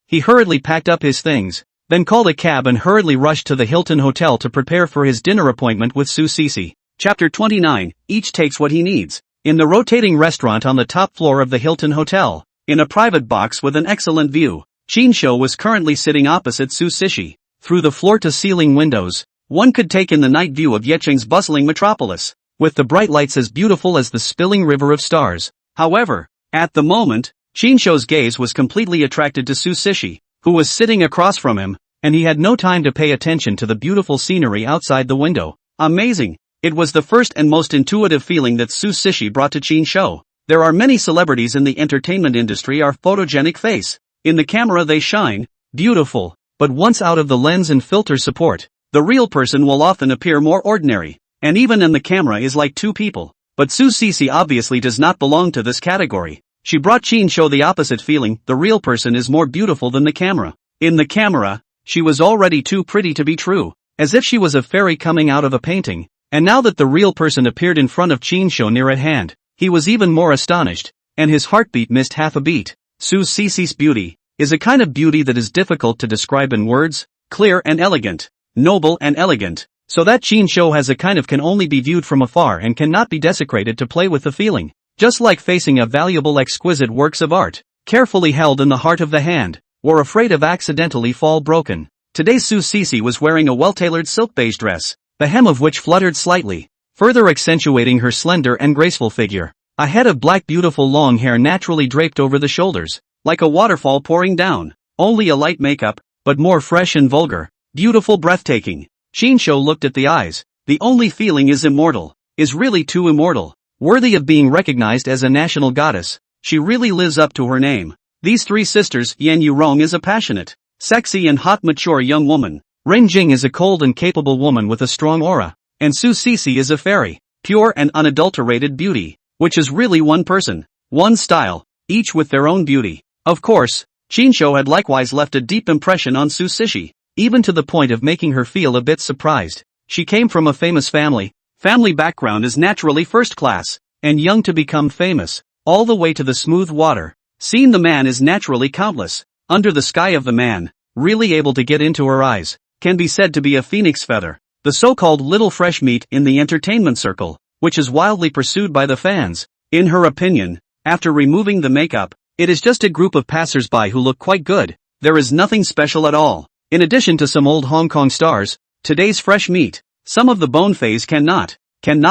He hurriedly packed up his things, then called a cab and hurriedly rushed to the Hilton Hotel to prepare for his dinner appointment with Su Cece. Chapter 29, Each takes what he needs. In the rotating restaurant on the top floor of the Hilton Hotel, in a private box with an excellent view, Shinsho was currently sitting opposite Su Cece. Through the floor-to-ceiling windows, one could take in the night view of Yecheng's bustling metropolis, with the bright lights as beautiful as the spilling river of stars. However, at the moment, Shinsho's gaze was completely attracted to Su Cece, who was sitting across from him, and he had no time to pay attention to the beautiful scenery outside the window. Amazing! It was the first and most intuitive feeling that Su Cece brought to Shinsho. There are many celebrities in the entertainment industry are photogenic face. In the camera they shine, beautiful, but once out of the lens and filter support, the real person will often appear more ordinary. and even in the camera is like two people. But Su Cece obviously does not belong to this category. She brought Chin Shou the opposite feeling: the real person is more beautiful than the camera. In the camera, she was already too pretty to be true, as if she was a fairy coming out of a painting. And now that the real person appeared in front of Chin Shou near at hand, he was even more astonished, and his heartbeat missed half a beat. Su Cece's beauty is a kind of beauty that is difficult to describe in words: clear and elegant, noble and elegant, so that Chin Shou has a kind of can only be viewed from afar and cannot be desecrated to play with the feeling. Just like facing a valuable exquisite works of art, carefully held in the heart of the hand, or afraid of accidentally fall broken. Today Su Cece was wearing a well-tailored silk beige dress, the hem of which fluttered slightly, further accentuating her slender and graceful figure. A head of black beautiful long hair naturally draped over the shoulders, like a waterfall pouring down. Only a light makeup, but more fresh and vulgar, beautiful, breathtaking. Chin Shou looked at the eyes. The only feeling is immortal, is really too immortal, worthy of being recognized as a national goddess. She really lives up to her name. These three sisters: Yan Yourong is a passionate, sexy and hot mature young woman. Ren Jing is a cold and capable woman with a strong aura. And Su Cece is a fairy, pure and unadulterated beauty, which is really one person, one style, each with their own beauty. Of course, Chin Shou had likewise left a deep impression on Su Cece, even to the point of making her feel a bit surprised. She came from a famous family. Family background is naturally first class, and young to become famous, all the way to the smooth water. Seeing the man is naturally countless. Under the sky of the man, really able to get into her eyes, can be said to be a phoenix feather, the so-called little fresh meat in the entertainment circle, which is wildly pursued by the fans. In her opinion, after removing the makeup, it is just a group of passers-by who look quite good. There is nothing special at all. In addition to some old Hong Kong stars, today's fresh meat, some of the bone phase cannot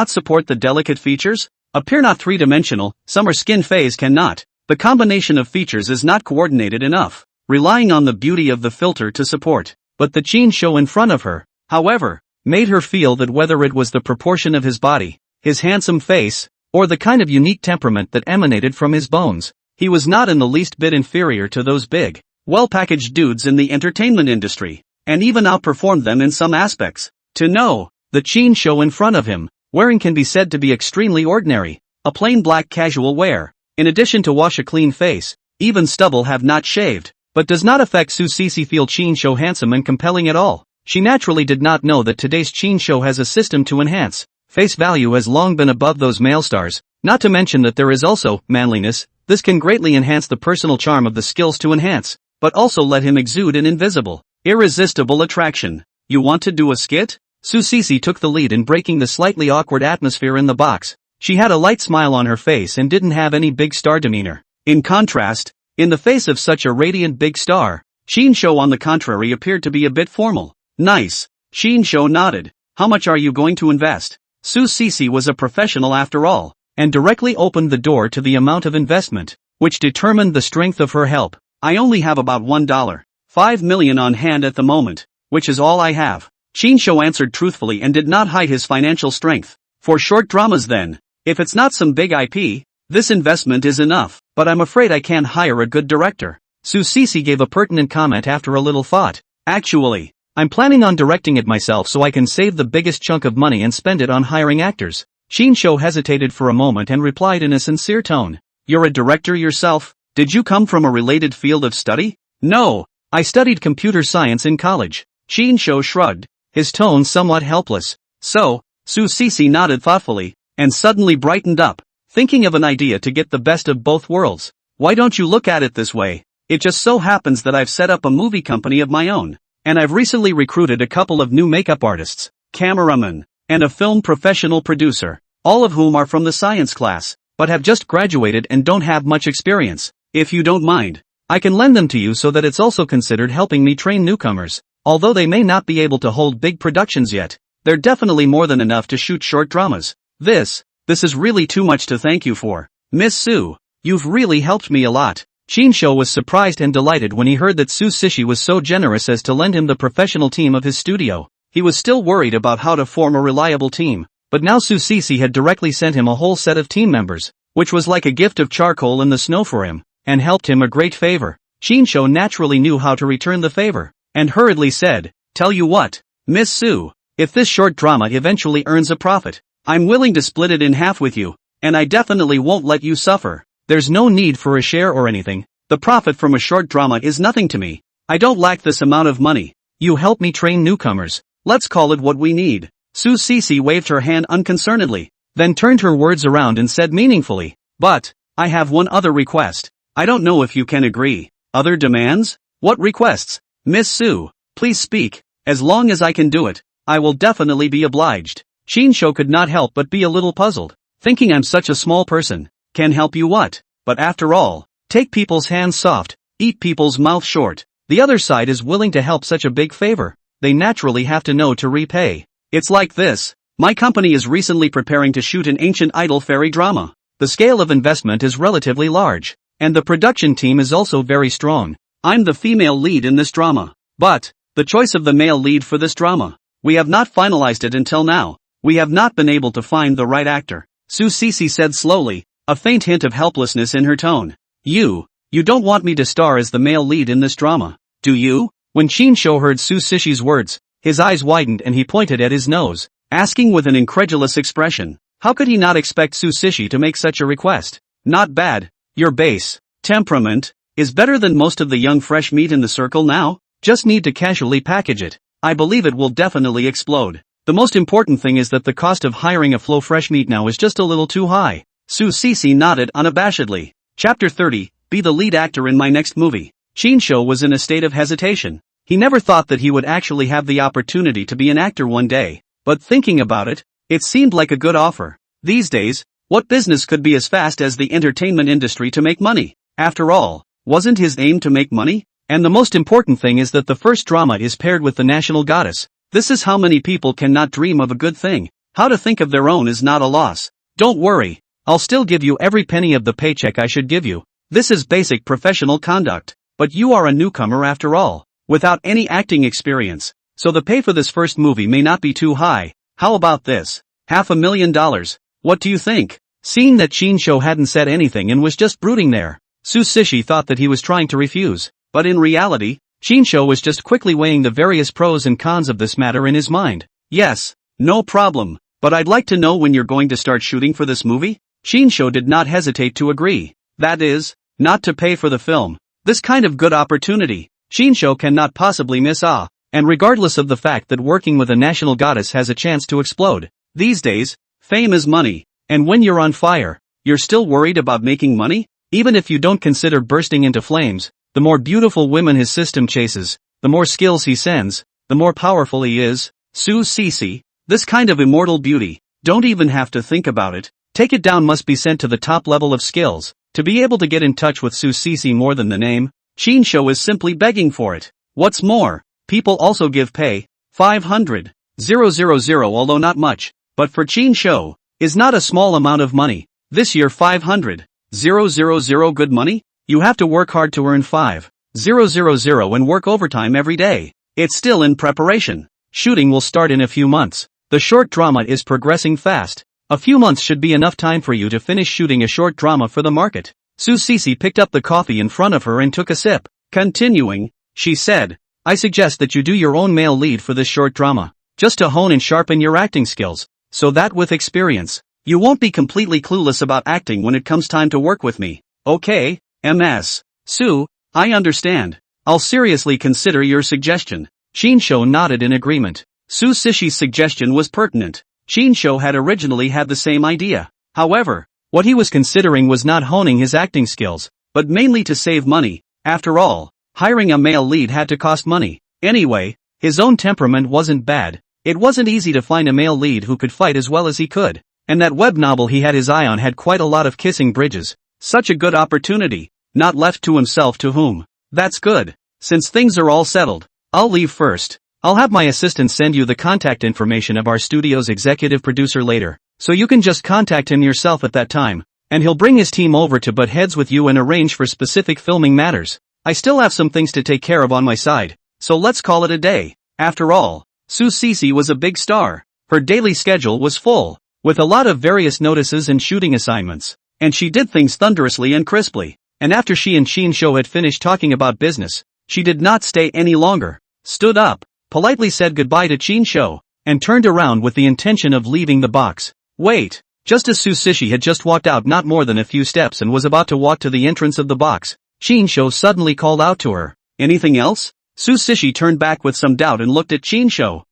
support the delicate features, appear not three-dimensional, some are skin phase cannot. The combination of features is not coordinated enough, relying on the beauty of the filter to support. But the Chin Shou in front of her, however, made her feel that whether it was the proportion of his body, his handsome face, or the kind of unique temperament that emanated from his bones, he was not in the least bit inferior to those big, well-packaged dudes in the entertainment industry, and even outperformed them in some aspects. To know, the Chin Shou in front of him, wearing can be said to be extremely ordinary, a plain black casual wear. In addition to wash a clean face, even stubble have not shaved, but does not affect Su Cece feel Chin Shou handsome and compelling at all. She naturally did not know that today's Chin Shou has a system to enhance. Face value has long been above those male stars, not to mention that there is also manliness. This can greatly enhance the personal charm of the skills to enhance, but also let him exude an invisible, irresistible attraction. You want to do a skit? Su Cece took the lead in breaking the slightly awkward atmosphere in the box. She had a light smile on her face and didn't have any big star demeanor. In contrast, in the face of such a radiant big star, Chin Shou on the contrary appeared to be a bit formal. Nice. Chin Shou nodded. How much are you going to invest? Su Cece was a professional after all, and directly opened the door to the amount of investment, which determined the strength of her help. I only have about $1.5 million on hand at the moment, which is all I have. Chin Shou answered truthfully and did not hide his financial strength. For short dramas then, if it's not some big IP, this investment is enough, but I'm afraid I can't hire a good director. Su Cece gave a pertinent comment after a little thought. Actually, I'm planning on directing it myself so I can save the biggest chunk of money and spend it on hiring actors. Chin Shou hesitated for a moment and replied in a sincere tone. You're a director yourself? Did you come from a related field of study? No, I studied computer science in college. Chin Shou shrugged, his tone somewhat helpless. So, Su Cece nodded thoughtfully, and suddenly brightened up, thinking of an idea to get the best of both worlds. Why don't you look at it this way? It just so happens that I've set up a movie company of my own, and I've recently recruited a couple of new makeup artists, cameraman, and a film professional producer, all of whom are from the science class, but have just graduated and don't have much experience. If you don't mind, I can lend them to you so that it's also considered helping me train newcomers. Although they may not be able to hold big productions yet, they're definitely more than enough to shoot short dramas. This is really too much to thank you for. Miss Su, you've really helped me a lot. Chin Shou was surprised and delighted when he heard that Su Cece was so generous as to lend him the professional team of his studio. He was still worried about how to form a reliable team, but now Su Cece had directly sent him a whole set of team members, which was like a gift of charcoal in the snow for him, and helped him a great favor. Chin Shou naturally knew how to return the favor, and hurriedly said, Tell you what, Miss Su, If this short drama eventually earns a profit, I'm willing to split it in half with you, and I definitely won't let you suffer. There's no need for a share or anything. The profit from a short drama is nothing to me. I don't lack this amount of money. You help me train newcomers. Let's call it what we need. Su Cece waved her hand unconcernedly, then turned her words around and said meaningfully, but, I have one other request. I don't know if you can agree. Other demands? What requests? Miss Su, please speak. As long as I can do it, I will definitely be obliged. Shinsho could not help but be a little puzzled, thinking I'm such a small person. Can help you what? But after all, take people's hands soft, eat people's mouth short. The other side is willing to help such a big favor. They naturally have to know to repay. It's like this. My company is recently preparing to shoot an ancient idol fairy drama. The scale of investment is relatively large, and the production team is also very strong. I'm the female lead in this drama. But, the choice of the male lead for this drama, we have not finalized it until now. We have not been able to find the right actor. Su Cece said slowly, a faint hint of helplessness in her tone. You don't want me to star as the male lead in this drama, do you? When Shinsho heard Su Cece's words, his eyes widened and he pointed at his nose, asking with an incredulous expression. How could he not expect Su Cece to make such a request? Not bad. Your base temperament is better than most of the young fresh meat in the circle now. Just need to casually package it. I believe it will definitely explode. The most important thing is that the cost of hiring a flow fresh meat now is just a little too high. Su Cece nodded unabashedly. Chapter 30, be the lead actor in my next movie. Shinsho was in a state of hesitation. He never thought that he would actually have the opportunity to be an actor one day, but thinking about it, it seemed like a good offer. These days, what business could be as fast as the entertainment industry to make money? After all, wasn't his aim to make money? And the most important thing is that the first drama is paired with the national goddess. This is how many people cannot dream of a good thing. How to think of their own is not a loss. Don't worry, I'll still give you every penny of the paycheck I should give you. This is basic professional conduct. But you are a newcomer after all, without any acting experience, so the pay for this first movie may not be too high. How about this? $500,000. What do you think? Seeing that Shinsho hadn't said anything and was just brooding there, Su Cece thought that he was trying to refuse, but in reality, Shinsho was just quickly weighing the various pros and cons of this matter in his mind. Yes, no problem, but I'd like to know when you're going to start shooting for this movie? Shinsho did not hesitate to agree. That is, not to pay for the film. This kind of good opportunity, Shinsho cannot possibly miss and regardless of the fact that working with a national goddess has a chance to explode. These days, fame is money, and when you're on fire, you're still worried about making money? Even if you don't consider bursting into flames, the more beautiful women his system chases, the more skills he sends, the more powerful he is. Su Cece, this kind of immortal beauty, don't even have to think about it. Take it down must be sent to the top level of skills. To be able to get in touch with Su Cece more than the name, Shinsho is simply begging for it. What's more, people also give pay, 500,000, although not much, but for Shinsho, is not a small amount of money. This year 500,000 good money? You have to work hard to earn 5,000 and work overtime every day. It's still in preparation. Shooting will start in a few months. The short drama is progressing fast. A few months should be enough time for you to finish shooting a short drama for the market. Su Cece picked up the coffee in front of her and took a sip. Continuing, she said, I suggest that you do your own male lead for this short drama, just to hone and sharpen your acting skills, so that with experience, you won't be completely clueless about acting when it comes time to work with me. Okay, Ms. Su, I understand. I'll seriously consider your suggestion. Shinsho nodded in agreement. Su Cece's suggestion was pertinent. Shinsho had originally had the same idea. However, what he was considering was not honing his acting skills, but mainly to save money. After all, hiring a male lead had to cost money. Anyway, his own temperament wasn't bad. It wasn't easy to find a male lead who could fight as well as he could. And that web novel he had his eye on had quite a lot of kissing bridges. Such a good opportunity, not left to himself to whom. That's good. Since things are all settled, I'll leave first. I'll have my assistant send you the contact information of our studio's executive producer later, so you can just contact him yourself at that time, and he'll bring his team over to butt heads with you and arrange for specific filming matters. I still have some things to take care of on my side, so let's call it a day. After all, Su Cece was a big star. Her daily schedule was full, with a lot of various notices and shooting assignments, and she did things thunderously and crisply. And after she and Shinsho had finished talking about business, she did not stay any longer, stood up, politely said goodbye to Shinsho, and turned around with the intention of leaving the box. Wait! Just as Su Sishi had just walked out not more than a few steps and was about to walk to the entrance of the box, Chinsho suddenly called out to her. Anything else? Su Sishi turned back with some doubt and looked at Chinsho.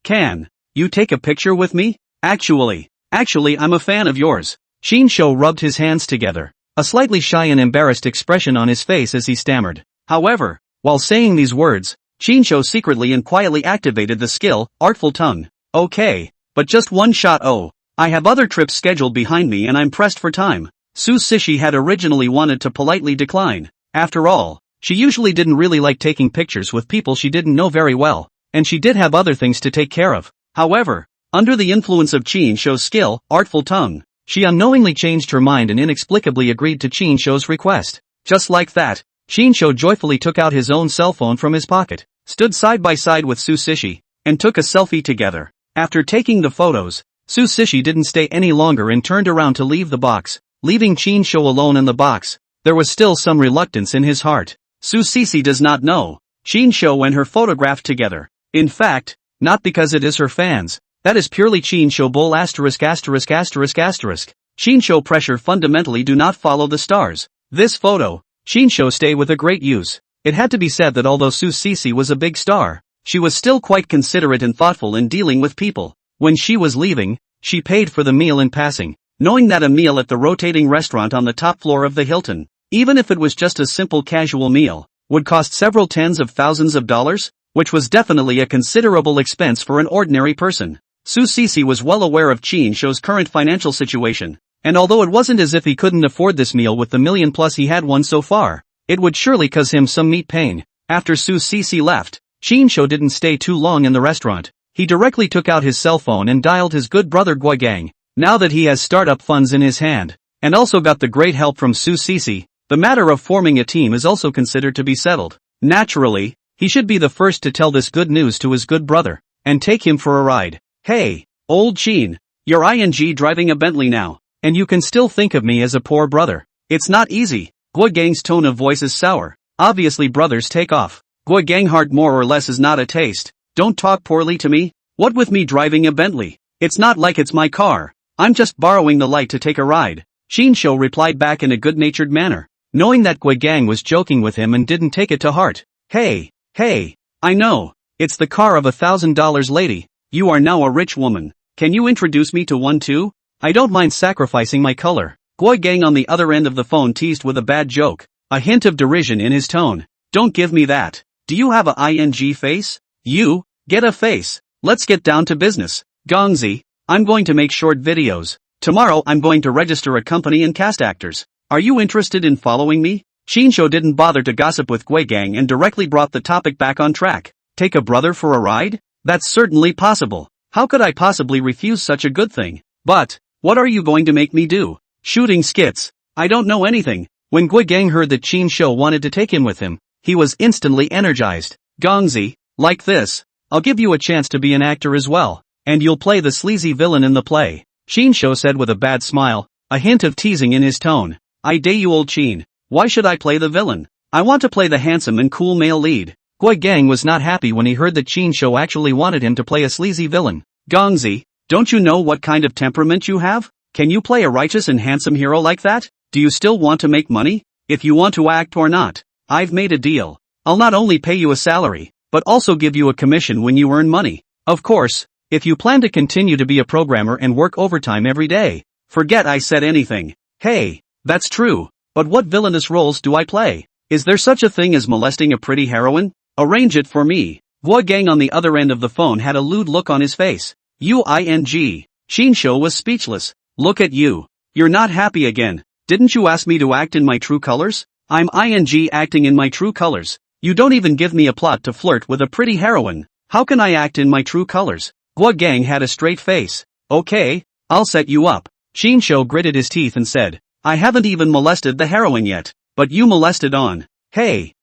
Can you take a picture with me? Actually, I'm a fan of yours. Chinsho rubbed his hands together, a slightly shy and embarrassed expression on his face as he stammered. However, while saying these words, Chinsho secretly and quietly activated the skill, Artful Tongue. Okay, but just one shot. Oh, I have other trips scheduled behind me and I'm pressed for time. Su Sishi had originally wanted to politely decline. After all, she usually didn't really like taking pictures with people she didn't know very well, and she did have other things to take care of. However, under the influence of Chinsho's skill, Artful Tongue, she unknowingly changed her mind and inexplicably agreed to Chinsho's request. Just like that, Chinsho joyfully took out his own cell phone from his pocket, stood side by side with Su Sishi, and took a selfie together. After taking the photos, Su Sishi didn't stay any longer and turned around to leave the box, leaving Chinsho alone in the box. There was still some reluctance in his heart. Su Sishi does not know Chinsho and her photographed together. In fact, not because it is her fans. That is purely Chinsho bull ********. Chinsho pressure fundamentally do not follow the stars. This photo, Chinsho stay with a great use. It had to be said that although Su Sishi was a big star, she was still quite considerate and thoughtful in dealing with people. When she was leaving, she paid for the meal in passing, knowing that a meal at the rotating restaurant on the top floor of the Hilton, even if it was just a simple casual meal, would cost several tens of thousands of dollars, which was definitely a considerable expense for an ordinary person. Su Sishi was well aware of Chinsho's current financial situation, and although it wasn't as if he couldn't afford this meal with the million plus he had won so far, it would surely cause him some meat pain. After Su Sishi left, Chinsho didn't stay too long in the restaurant. He directly took out his cell phone and dialed his good brother Guigang. Now that he has startup funds in his hand, and also got the great help from Su Sishi, the matter of forming a team is also considered to be settled. Naturally, he should be the first to tell this good news to his good brother, and take him for a ride. Hey, old Chin, you're driving a Bentley now, and you can still think of me as a poor brother. It's not easy. Guigang's tone of voice is sour. Obviously brothers take off. Guigang heart more or less is not a taste. Don't talk poorly to me. What with me driving a Bentley? It's not like it's my car. I'm just borrowing the light to take a ride. Chinsho replied back in a good-natured manner, knowing that Guigang was joking with him and didn't take it to heart. Hey, I know. It's the car of $1,000 lady. You are now a rich woman. Can you introduce me to one too? I don't mind sacrificing my color. Guigang on the other end of the phone teased with a bad joke, a hint of derision in his tone. Don't give me that. Do you have a ing face? You, get a face. Let's get down to business. Gongzi, I'm going to make short videos. Tomorrow I'm going to register a company and cast actors. Are you interested in following me? Chinsho didn't bother to gossip with Guigang and directly brought the topic back on track. Take a brother for a ride? That's certainly possible. How could I possibly refuse such a good thing? But, what are you going to make me do? Shooting skits. I don't know anything. When Guigang heard that Chinsho wanted to take him with him, he was instantly energized. Gongzi, like this, I'll give you a chance to be an actor as well, and you'll play the sleazy villain in the play. Chinsho said with a bad smile, a hint of teasing in his tone. I dare you old Chin. Why should I play the villain? I want to play the handsome and cool male lead. Guigang was not happy when he heard that Chinsho actually wanted him to play a sleazy villain. Gongzi, don't you know what kind of temperament you have? Can you play a righteous and handsome hero like that? Do you still want to make money? If you want to act or not, I've made a deal. I'll not only pay you a salary, but also give you a commission when you earn money. Of course, if you plan to continue to be a programmer and work overtime every day. Forget I said anything. Hey, that's true, but what villainous roles do I play? Is there such a thing as molesting a pretty heroine? Arrange it for me. Guigang on the other end of the phone had a lewd look on his face. Chinsho was speechless. Look at you. You're not happy again. Didn't you ask me to act in my true colors? I'm acting in my true colors. You don't even give me a plot to flirt with a pretty heroine. How can I act in my true colors? Guigang had a straight face. Okay, I'll set you up. Chinsho gritted his teeth and said, I haven't even molested the heroine yet, but you molested on. Hey,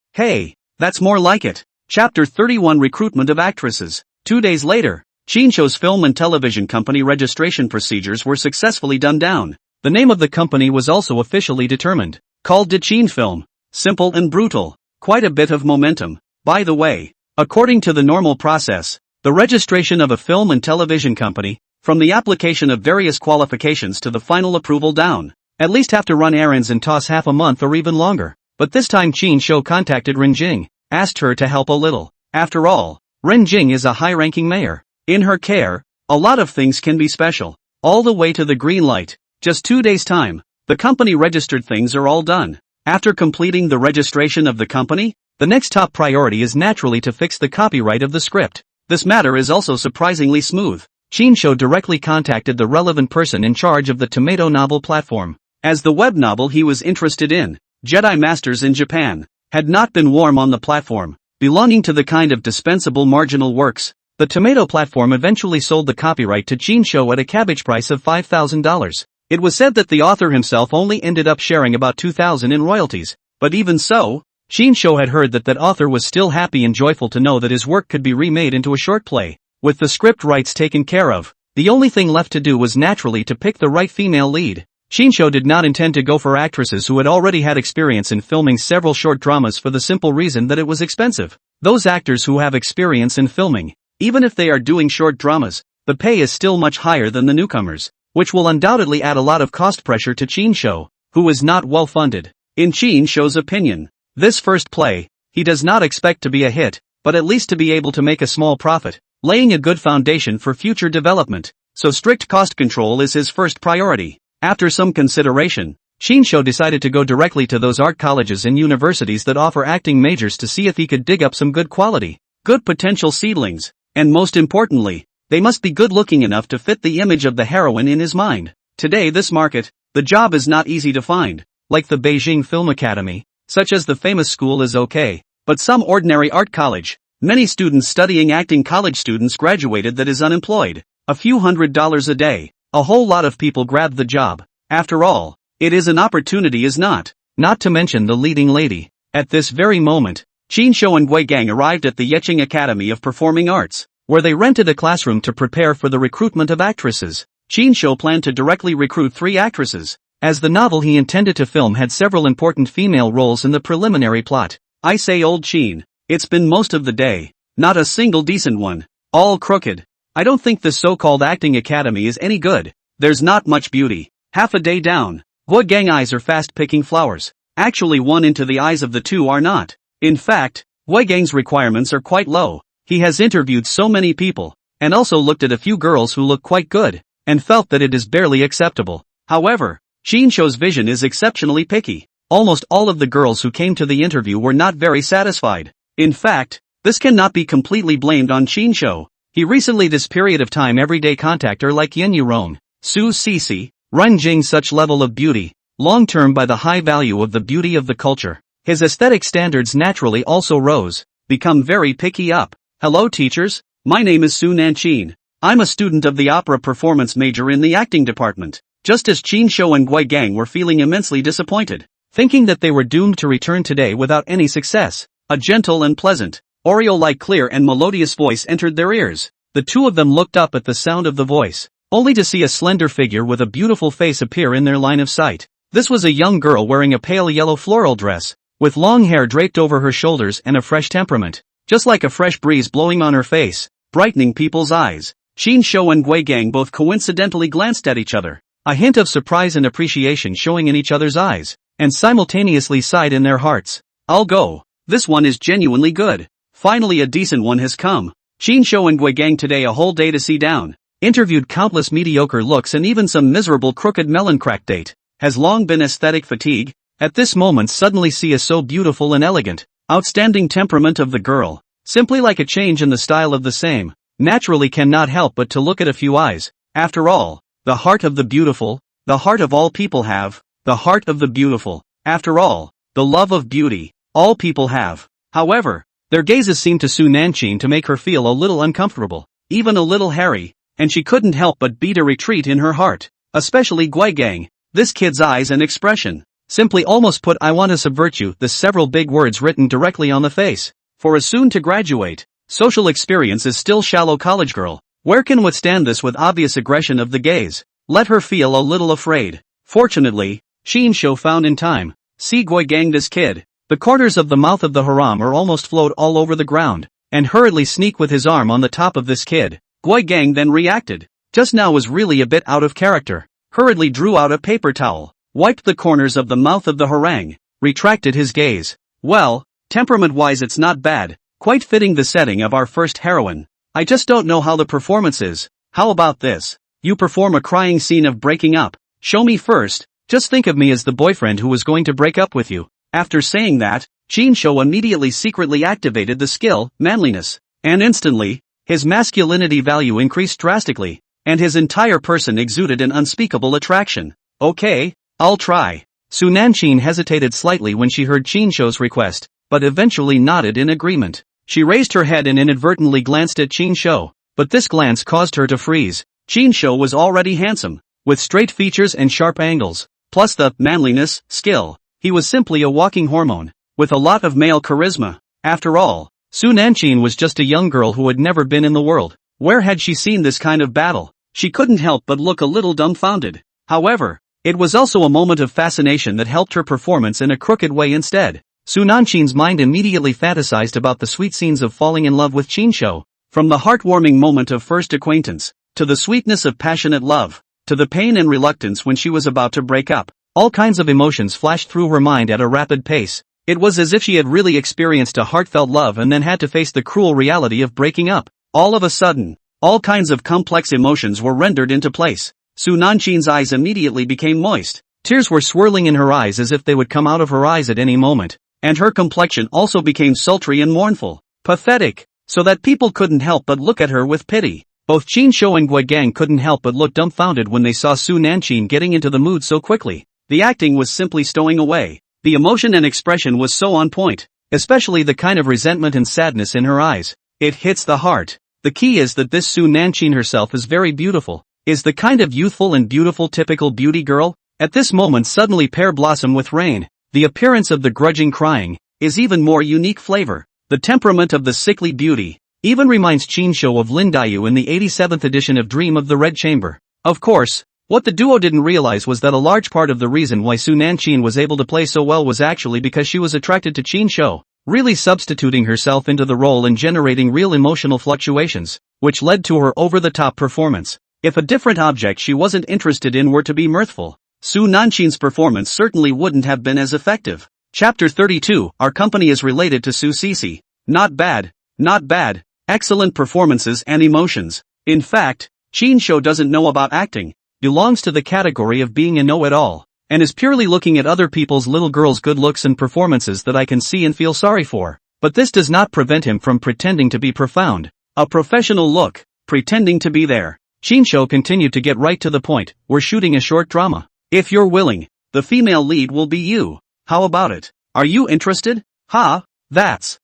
that's more like it. Chapter 31 Recruitment of Actresses. 2 days later, Chinsho's film and television company registration procedures were successfully done down. The name of the company was also officially determined. Called Chin Film. Simple and brutal. Quite a bit of momentum. By the way, according to the normal process, The registration of a film and television company, from the application of various qualifications to the final approval down. At least have to run errands and toss half a month or even longer. But this time Qin Shou contacted Ren Jing, asked her to help a little. After all, Ren Jing is a high-ranking mayor. In her care, a lot of things can be special. All the way to the green light. Just 2 days' time, the company registered things are all done. After completing the registration of the company, the next top priority is naturally to fix the copyright of the script. This matter is also surprisingly smooth. Qin Shou directly contacted the relevant person in charge of the tomato novel platform. As the web novel he was interested in, Jedi Masters in Japan, had not been warm on the platform, belonging to the kind of dispensable marginal works. The tomato platform eventually sold the copyright to Qin Shou at a cabbage price of $5,000. It was said that the author himself only ended up sharing about $2,000 in royalties, but even so, Qin Shou had heard that author was still happy and joyful to know that his work could be remade into a short play. With the script rights taken care of, the only thing left to do was naturally to pick the right female lead. Qin Shou did not intend to go for actresses who had already had experience in filming several short dramas for the simple reason that it was expensive. Those actors who have experience in filming, even if they are doing short dramas, the pay is still much higher than the newcomers, which will undoubtedly add a lot of cost pressure to Qin Shou, who is not well funded. In Qin Shou's opinion, this first play, he does not expect to be a hit, but at least to be able to make a small profit, laying a good foundation for future development, so strict cost control is his first priority. After some consideration, Qin Shou decided to go directly to those art colleges and universities that offer acting majors to see if he could dig up some good quality, good potential seedlings, and most importantly, they must be good-looking enough to fit the image of the heroine in his mind. Today this market, the job is not easy to find, like the Beijing Film Academy, such as the famous school is okay, but some ordinary art college, many students studying acting college students graduated that is unemployed, a few $100s a day. A whole lot of people grabbed the job. After all, it is an opportunity is not to mention the leading lady. At this very moment, Qin Shou and Gui Gang arrived at the Yeqing Academy of Performing Arts, where they rented a classroom to prepare for the recruitment of actresses. Qin Shou planned to directly recruit 3 actresses, as the novel he intended to film had several important female roles in the preliminary plot. I say old Qin, it's been most of the day, not a single decent one, all crooked. I don't think this so-called acting academy is any good. There's not much beauty. Half a day down. Gui Gang eyes are fast picking flowers. Actually one into the eyes of the two are not. In fact, Gui Gang's requirements are quite low. He has interviewed so many people, and also looked at a few girls who look quite good, and felt that it is barely acceptable. However, Qin Shou's vision is exceptionally picky. Almost all of the girls who came to the interview were not very satisfied. In fact, this cannot be completely blamed on Qin Shou. He recently this period of time everyday contactor like Yin Yourong, Su Cece, Ren Jing such level of beauty, long-term by the high value of the beauty of the culture. His aesthetic standards naturally also rose, become very picky up. Hello teachers, my name is Su Nanchin. I'm a student of the opera performance major in the acting department. Just as Qin Shou and Gui Gang were feeling immensely disappointed, thinking that they were doomed to return today without any success, a gentle and pleasant, Oreo-like clear and melodious voice entered their ears. The two of them looked up at the sound of the voice, only to see a slender figure with a beautiful face appear in their line of sight. This was a young girl wearing a pale yellow floral dress, with long hair draped over her shoulders and a fresh temperament, just like a fresh breeze blowing on her face, brightening people's eyes. Qin Shou and Gui Gang both coincidentally glanced at each other, a hint of surprise and appreciation showing in each other's eyes, and simultaneously sighed in their hearts. I'll go. This one is genuinely good. Finally a decent one has come. Qin Shou and Gui Gang today a whole day to see down. Interviewed countless mediocre looks and even some miserable crooked melon crack date. Has long been aesthetic fatigue. At this moment suddenly see a so beautiful and elegant, outstanding temperament of the girl. Simply like a change in the style of the same. Naturally cannot help but to look at a few eyes. After all, the heart of the beautiful, the heart of all people have, the heart of the beautiful. After all, the love of beauty, all people have. However, their gazes seemed to Su Nanchin to make her feel a little uncomfortable, even a little hairy, and she couldn't help but beat a retreat in her heart. Especially Gui Gang. This kid's eyes and expression simply almost put I want to subvert you, the several big words written directly on the face. For a soon to graduate, social experience is still shallow college girl. Where can withstand this with obvious aggression of the gaze? Let her feel a little afraid. Fortunately, Qin Shou found in time. See Gui Gang this kid. The corners of the mouth of the haram are almost flowed all over the ground. and hurriedly sneak with his arm on the top of this kid. Gui Gang then reacted. Just now was really a bit out of character. Hurriedly drew out a paper towel, wiped the corners of the mouth of the harangue, retracted his gaze. Well, temperament-wise it's not bad, quite fitting the setting of our first heroine. I just don't know how the performance is. How about this? You perform a crying scene of breaking up. Show me first. Just think of me as the boyfriend who was going to break up with you. After saying that, Jin Shou immediately secretly activated the skill, manliness, and instantly, his masculinity value increased drastically, and his entire person exuded an unspeakable attraction. Okay, I'll try. Su Nanqing hesitated slightly when she heard Jin Shou's request, but eventually nodded in agreement. She raised her head and inadvertently glanced at Jin Shou, but this glance caused her to freeze. Jin Shou was already handsome, with straight features and sharp angles, plus the manliness, skill. He was simply a walking hormone, with a lot of male charisma. After all, Su Nanqing was just a young girl who had never been in the world. Where had she seen this kind of battle? She couldn't help but look a little dumbfounded. However, it was also a moment of fascination that helped her performance in a crooked way instead. Su Nanqing's mind immediately fantasized about the sweet scenes of falling in love with Jin Shou. From the heartwarming moment of first acquaintance, to the sweetness of passionate love, to the pain and reluctance when she was about to break up. All kinds of emotions flashed through her mind at a rapid pace. It was as if she had really experienced a heartfelt love and then had to face the cruel reality of breaking up. All of a sudden, all kinds of complex emotions were rendered into place. Su Nanqing's eyes immediately became moist. Tears were swirling in her eyes as if they would come out of her eyes at any moment, and her complexion also became sultry and mournful. Pathetic, so that people couldn't help but look at her with pity. Both Jin Shou and Gui Gang couldn't help but look dumbfounded when they saw Su Nanqing getting into the mood so quickly. The acting was simply stowing away. The emotion and expression was so on point, especially the kind of resentment and sadness in her eyes. It hits the heart. The key is that this Su Nanqing herself is very beautiful, is the kind of youthful and beautiful typical beauty girl. At this moment suddenly pear blossom with rain. The appearance of the grudging crying is even more unique flavor. The temperament of the sickly beauty even reminds Jin Shou of Lin Daiyu in the 87th edition of Dream of the Red Chamber. Of course, what the duo didn't realize was that a large part of the reason why Su Nanqing was able to play so well was actually because she was attracted to Jin Shou, really substituting herself into the role and generating real emotional fluctuations, which led to her over-the-top performance. If a different object she wasn't interested in were to be mirthful, Su Nanqing's performance certainly wouldn't have been as effective. Chapter 32, Our company is related to Su Cece. Not bad, not bad, excellent performances and emotions. In fact, Jin Shou doesn't know about acting, belongs to the category of being a know-it-all, and is purely looking at other people's little girls' good looks and performances that I can see and feel sorry for. But this does not prevent him from pretending to be profound. A professional look, pretending to be there. Jin Shou continued to get right to the point. We're shooting a short drama. If you're willing, the female lead will be you. How about it? Are you interested? Ha, that's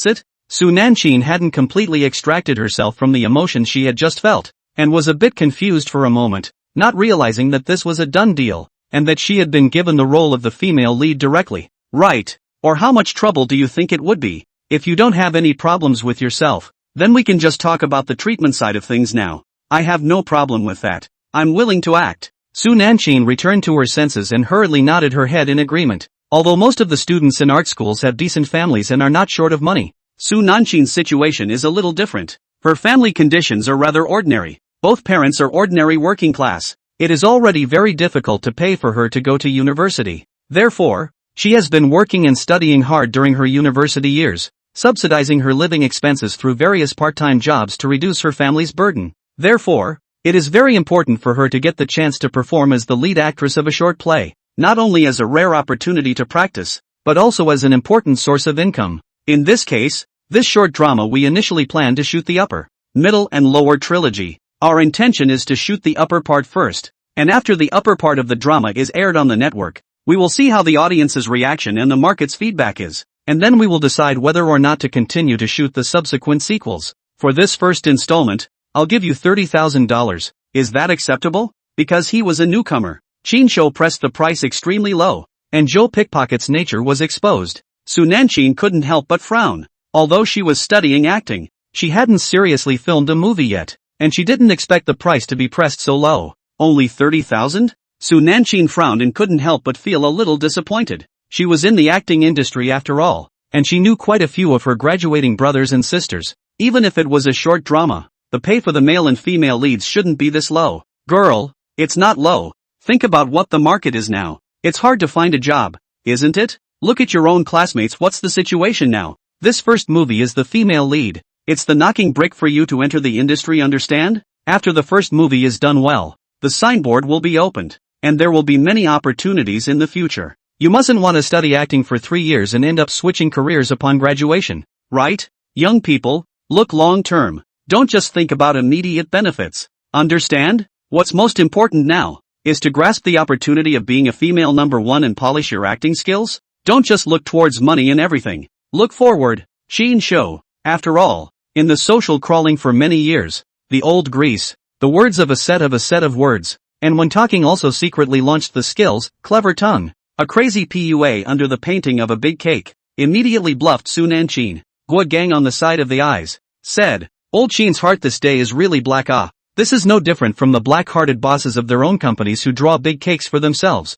it? Su Nanqing hadn't completely extracted herself from the emotions she had just felt, and was a bit confused for a moment, not realizing that this was a done deal, and that she had been given the role of the female lead directly. Right, or how much trouble do you think it would be? If you don't have any problems with yourself, then we can just talk about the treatment side of things now. I have no problem with that. I'm willing to act. Su Nanqing returned to her senses and hurriedly nodded her head in agreement. Although most of the students in art schools have decent families and are not short of money, Su Nanqing's situation is a little different. Her family conditions are rather ordinary. Both parents are ordinary working class. It is already very difficult to pay for her to go to university. Therefore, she has been working and studying hard during her university years, subsidizing her living expenses through various part-time jobs to reduce her family's burden. Therefore, it is very important for her to get the chance to perform as the lead actress of a short play, not only as a rare opportunity to practice, but also as an important source of income. In this case, this short drama we initially planned to shoot the upper, middle and lower trilogy. Our intention is to shoot the upper part first, and after the upper part of the drama is aired on the network, we will see how the audience's reaction and the market's feedback is, and then we will decide whether or not to continue to shoot the subsequent sequels. For this first installment, I'll give you $30,000, is that acceptable? Because he was a newcomer, Jin Shou pressed the price extremely low, and Zhou Pickpocket's nature was exposed. Su Nanqing couldn't help but frown. Although she was studying acting, she hadn't seriously filmed a movie yet, and she didn't expect the price to be pressed so low. Only 30,000? Su Nanqing frowned and couldn't help but feel a little disappointed. She was in the acting industry after all, and she knew quite a few of her graduating brothers and sisters. Even if it was a short drama, the pay for the male and female leads shouldn't be this low. Girl, it's not low. Think about what the market is now. It's hard to find a job, isn't it? Look at your own classmates. What's the situation now? This first movie is the female lead. It's the knocking brick for you to enter the industry, understand? After the first movie is done well, the signboard will be opened, and there will be many opportunities in the future. You mustn't want to study acting for 3 years and end up switching careers upon graduation, right? Young people, look long term. Don't just think about immediate benefits. Understand? What's most important now is to grasp the opportunity of being a female number one and polish your acting skills. Don't just look towards money and everything. Look forward. Shin Show. After all, in the social crawling for many years, the old Greece, the words of a set of words, and when talking also secretly launched the skills, clever tongue, a crazy PUA under the painting of a big cake, immediately bluffed Su Nanchin. Gua Gang on the side of the eyes, said, old Shin's heart this day is really black. This is no different from the black-hearted bosses of their own companies who draw big cakes for themselves.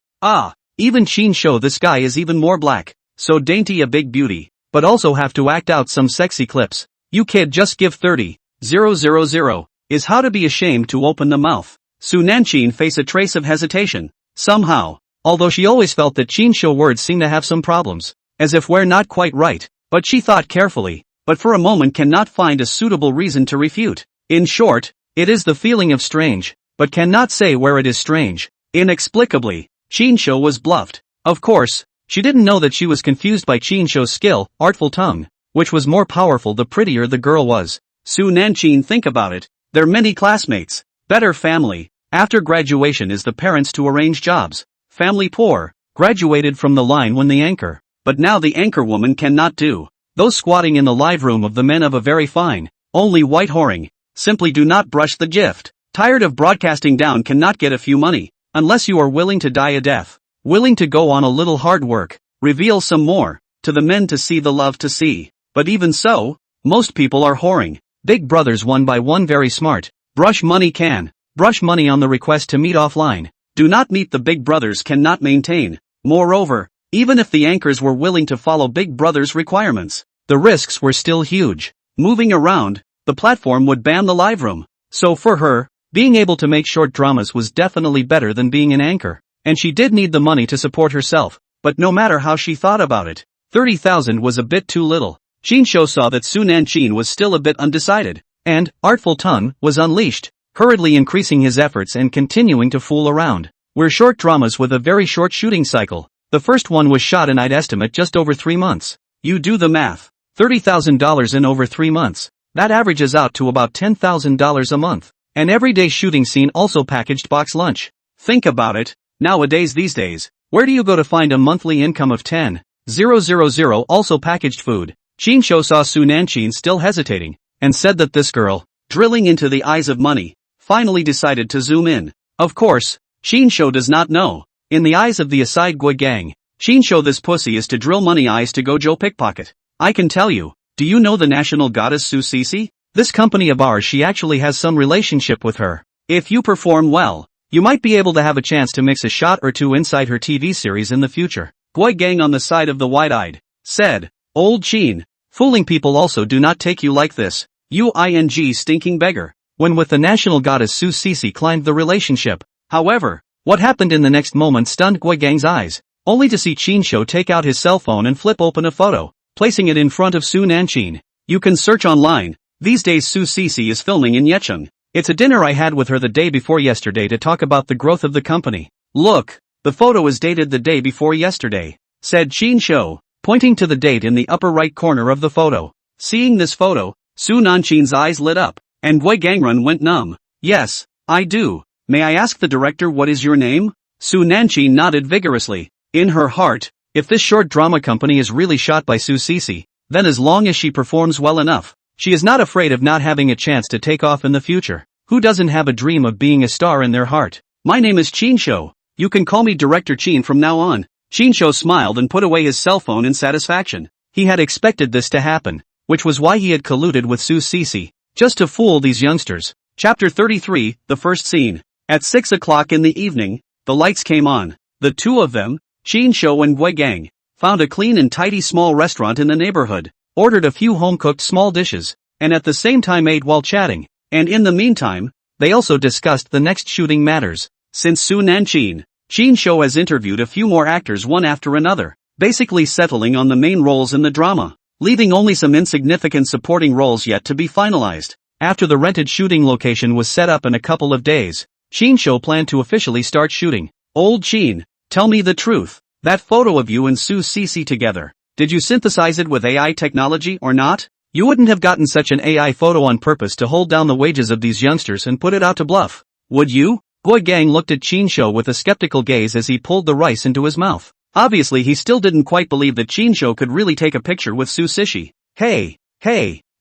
Even Shin Show, this guy is even more black, so dainty a big beauty, but also have to act out some sexy clips. You kid, just give 30,000 is how to be ashamed to open the mouth. Su Nanchin face a trace of hesitation, somehow, although she always felt that Shin Show words seem to have some problems, as if we're not quite right, but she thought carefully, but for a moment cannot find a suitable reason to refute. In short, it is the feeling of strange, but cannot say where it is strange. Inexplicably, Shin Show was bluffed. Of course, she didn't know that she was confused by Shin Show's skill, artful tongue, which was more powerful the prettier the girl was. Su Nanchin, think about it. Their many classmates, better family, after graduation is the parents to arrange jobs. Family poor, graduated from the line when the anchor, but now the anchor woman cannot do. Those squatting in the live room of the men of a very fine, only white whoring, simply do not brush the gift. Tired of broadcasting down, cannot get a few money, unless you are willing to die a death, willing to go on a little hard work, reveal some more, to the men to see the love to see. But even so, most people are whoring. Big brothers one by one very smart. Brush money on the request to meet offline. Do not meet, the big brothers cannot maintain. Moreover, even if the anchors were willing to follow big brothers' requirements, the risks were still huge. Moving around, the platform would ban the live room. So for her, being able to make short dramas was definitely better than being an anchor. And she did need the money to support herself, but no matter how she thought about it, 30,000 was a bit too little. Shin Show saw that Su Nanchin was still a bit undecided, and, artful tongue, was unleashed, hurriedly increasing his efforts and continuing to fool around. We're short dramas with a very short shooting cycle. The first one was shot in, I'd estimate, just over 3 months. You do the math. $30,000 in over 3 months. That averages out to about $10,000 a month. An everyday shooting scene, also packaged box lunch. Think about it. Nowadays, these days, where do you go to find a monthly income of 10,000 also packaged food? Shin Show saw Su Nanchin still hesitating, and said that this girl, drilling into the eyes of money, finally decided to zoom in. Of course, Shin Show does not know. In the eyes of the Aside Gua Gang, Shin Show, this pussy is to drill money eyes to go Joe pickpocket. I can tell you, do you know the national goddess Su Sisi? This company of ours, she actually has some relationship with her. If you perform well, you might be able to have a chance to mix a shot or two inside her TV series in the future. Gua Gang on the side of the wide-eyed, said, old Shin, fooling people also do not take you like this, you stinking beggar. When with the national goddess Su Sisi climbed the relationship. However, what happened in the next moment stunned Gua Gang's eyes, only to see Shin Show take out his cell phone and flip open a photo, placing it in front of Su Nanchin. You can search online. These days Su Sisi is filming in Yecheng. It's a dinner I had with her the day before yesterday to talk about the growth of the company. Look, the photo is dated the day before yesterday, said Shin Show, pointing to the date in the upper right corner of the photo. Seeing this photo, Su Nanchin's eyes lit up, and Gua Gangrun went numb. Yes, I do. May I ask the director what is your name? Su Nanchin nodded vigorously. In her heart, if this short drama company is really shot by Su Sisi, then as long as she performs well enough, she is not afraid of not having a chance to take off in the future. Who doesn't have a dream of being a star in their heart? My name is Shin Show. You can call me Director Shin from now on. Shin Show smiled and put away his cell phone in satisfaction. He had expected this to happen, which was why he had colluded with Su Sisi, just to fool these youngsters. Chapter 33, the first scene. At 6 o'clock in the evening, the lights came on. The two of them, Shin Show and Gua Gang, found a clean and tidy small restaurant in the neighborhood, ordered a few home-cooked small dishes, and at the same time ate while chatting. And in the meantime, they also discussed the next shooting matters. Since Su Nanchin, Qin Shou has interviewed a few more actors one after another, basically settling on the main roles in the drama, leaving only some insignificant supporting roles yet to be finalized. After the rented shooting location was set up in a couple of days, Qin Shou planned to officially start shooting. Old Qin, tell me the truth. That photo of you and Su Cece together, did you synthesize it with AI technology or not? You wouldn't have gotten such an AI photo on purpose to hold down the wages of these youngsters and put it out to bluff, would you? Gui Gang looked at Qin Shou with a skeptical gaze as he pulled the rice into his mouth. Obviously he still didn't quite believe that Qin Shou could really take a picture with Su Cece. Hey,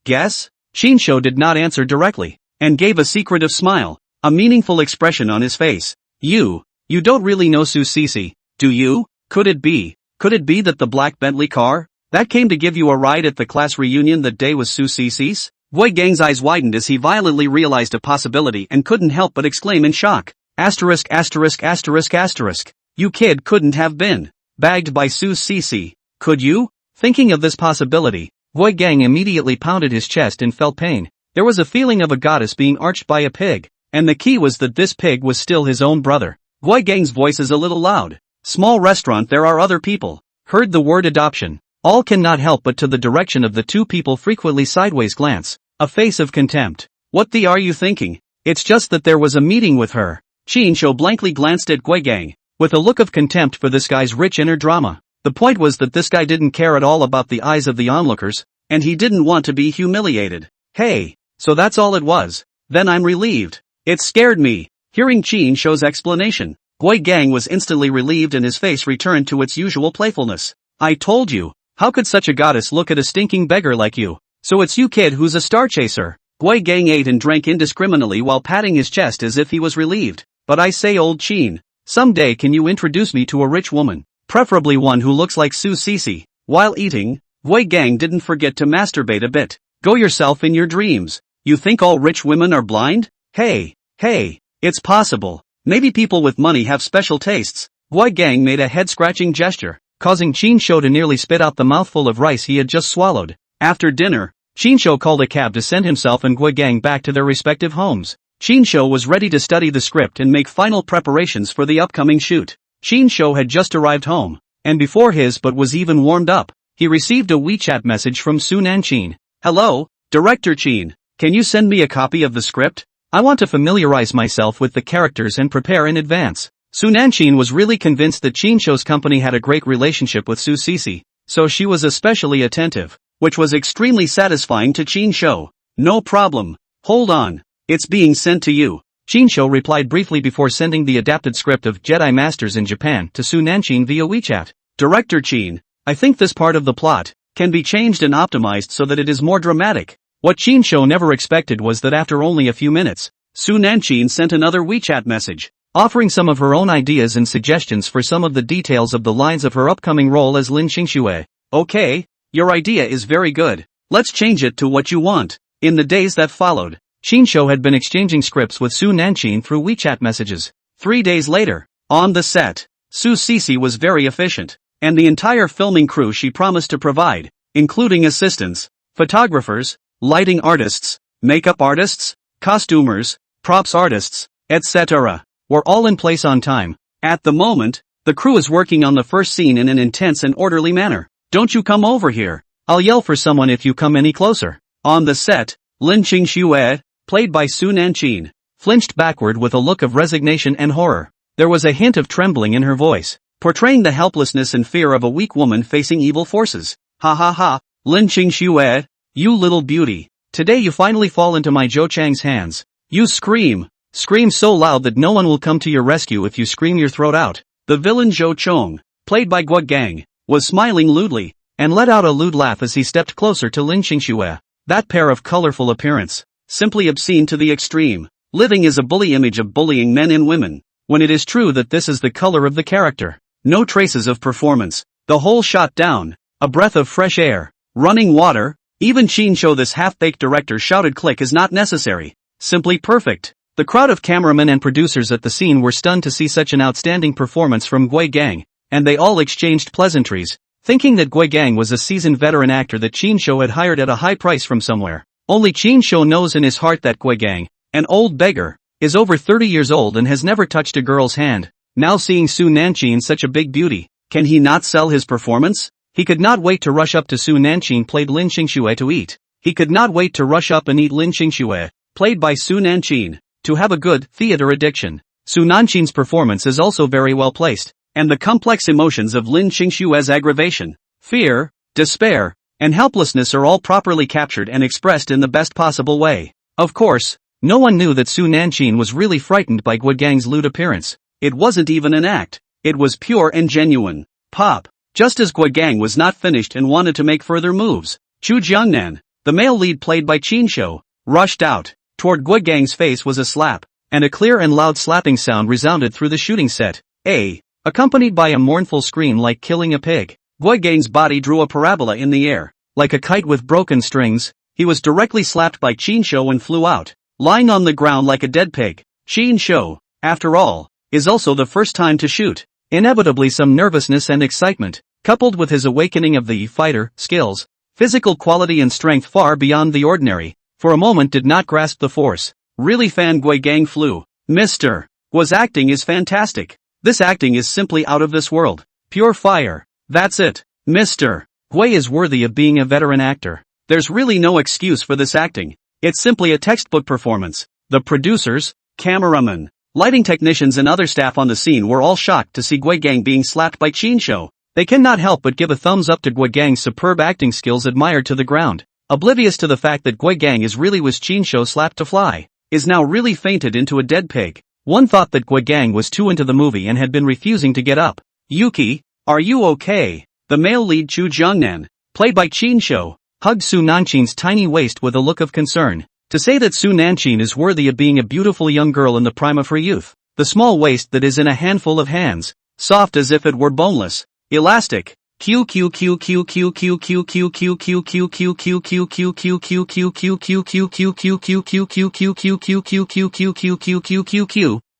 guess? Qin Shou did not answer directly, and gave a secretive smile, a meaningful expression on his face. You don't really know Su Cece, do you? Could it be that the black Bentley car that came to give you a ride at the class reunion that day was Su Cece's? Gui Gang's eyes widened as he violently realized a possibility and couldn't help but exclaim in shock. Asterisk. You kid couldn't have been bagged by Su Cece, could you? Thinking of this possibility, Gui Gang immediately pounded his chest and felt pain. There was a feeling of a goddess being arched by a pig, and the key was that this pig was still his own brother. Gui Gang's voice is a little loud. Small restaurant, there are other people. Heard the word adoption. All cannot help but to the direction of the two people frequently sideways glance. A face of contempt. What the are you thinking? It's just that there was a meeting with her. Qin Shou blankly glanced at Gui Gang, with a look of contempt for this guy's rich inner drama. The point was that this guy didn't care at all about the eyes of the onlookers, and he didn't want to be humiliated. Hey, so that's all it was. Then I'm relieved. It scared me. Hearing Qin Shou's explanation, Gui Gang was instantly relieved and his face returned to its usual playfulness. I told you, how could such a goddess look at a stinking beggar like you? So it's you kid who's a star chaser. Gui Gang ate and drank indiscriminately while patting his chest as if he was relieved. But I say, old Qin, someday can you introduce me to a rich woman? Preferably one who looks like Su Cece. While eating, Gui Gang didn't forget to masturbate a bit. Go yourself in your dreams. You think all rich women are blind? Hey, it's possible. Maybe people with money have special tastes. Gui Gang made a head-scratching gesture, causing Qin Shou to nearly spit out the mouthful of rice he had just swallowed. After dinner, Qin Shou called a cab to send himself and Gui Gang back to their respective homes. Qin Shou was ready to study the script and make final preparations for the upcoming shoot. Qin Shou had just arrived home, and before his butt was even warmed up, he received a WeChat message from Su Nanchin. Hello, Director Qin, can you send me a copy of the script? I want to familiarize myself with the characters and prepare in advance. Su Nanchin was really convinced that Qin Shou's company had a great relationship with Su Cece, so she was especially attentive, which was extremely satisfying to Qin Shou. No problem. Hold on. It's being sent to you. Qin Shou replied briefly before sending the adapted script of Jedi Masters in Japan to Su Nanchin via WeChat. Director Qin, I think this part of the plot can be changed and optimized so that it is more dramatic. What Qin Shou never expected was that after only a few minutes, Su Nanchin sent another WeChat message, offering some of her own ideas and suggestions for some of the details of the lines of her upcoming role as Lin Xingxue. Okay, your idea is very good. Let's change it to what you want. In the days that followed, Qin Shou had been exchanging scripts with Su Nanchin through WeChat messages. 3 days later, on the set, Su Cece was very efficient, and the entire filming crew she promised to provide, including assistants, photographers, lighting artists, makeup artists, costumers, props artists, etc., were all in place on time. At the moment, the crew is working on the first scene in an intense and orderly manner. Don't you come over here. I'll yell for someone if you come any closer. On the set, Lin Xingxue, played by Su Nanchin, flinched backward with a look of resignation and horror. There was a hint of trembling in her voice, portraying the helplessness and fear of a weak woman facing evil forces. Ha, Lin Xingxue, you little beauty. Today you finally fall into my Zhou Chang's hands. You scream so loud that no one will come to your rescue if you scream your throat out. The villain Zhou Chong, played by Gui Gang, was smiling lewdly, and let out a lewd laugh as he stepped closer to Lin Xingxue. That pair of colorful appearance, simply obscene to the extreme. Living is a bully image of bullying men and women, when it is true that this is the color of the character. No traces of performance, the whole shot down, a breath of fresh air, running water. Even Qin Shou, this half-baked director, shouted click is not necessary. Simply perfect. The crowd of cameramen and producers at the scene were stunned to see such an outstanding performance from Gui Gang, and they all exchanged pleasantries, thinking that Gui Gang was a seasoned veteran actor that Qin Shou had hired at a high price from somewhere. Only Qin Shou knows in his heart that Gui Gang, an old beggar, is over 30 years old and has never touched a girl's hand. Now seeing Su Nanqing such a big beauty, can he not sell his performance? He could not wait to rush up to Su Nanqing played Lin Qingxue to eat. He could not wait to rush up and eat Lin Qingxue, played by Su Nanqing, to have a good theater addiction. Su Nanqing's performance is also very well placed, and the complex emotions of Lin Qingxue's aggravation, fear, despair, and helplessness are all properly captured and expressed in the best possible way. Of course, no one knew that Su Nanqing was really frightened by Gui Gang's lewd appearance. It wasn't even an act. It was pure and genuine. Pop. Just as Gui Gang was not finished and wanted to make further moves, Chu Jiangnan, the male lead played by Qin Shou, rushed out. Toward Gui Gang's face was a slap, and a clear and loud slapping sound resounded through the shooting set. Accompanied by a mournful scream like killing a pig. Gui Gang's body drew a parabola in the air, like a kite with broken strings. He was directly slapped by Qin Shou and flew out, lying on the ground like a dead pig. Qin Shou, after all, is also the first time to shoot. Inevitably some nervousness and excitement, coupled with his awakening of the fighter skills, physical quality and strength far beyond the ordinary, for a moment did not grasp the force. Really fan Gui Gang flew. Mr. Gui's acting is fantastic. This acting is simply out of this world. Pure fire. That's it. Mr. Gui is worthy of being a veteran actor. There's really no excuse for this acting. It's simply a textbook performance. The producers, cameramen, lighting technicians and other staff on the scene were all shocked to see Gui Gang being slapped by Qin Shou. They cannot help but give a thumbs up to Gui Gang's superb acting skills admired to the ground. Oblivious to the fact that Gui Gang is really was Qin Shou slapped to fly, is now really fainted into a dead pig. One thought that Gui Gang was too into the movie and had been refusing to get up. Yuki, are you okay? The male lead Chu Jiangnan, played by Qin Shou, hugged Su Nanqing's tiny waist with a look of concern. To say that Su Nanqing is worthy of being a beautiful young girl in the prime of her youth, the small waist that is in a handful of hands, soft as if it were boneless, elastic.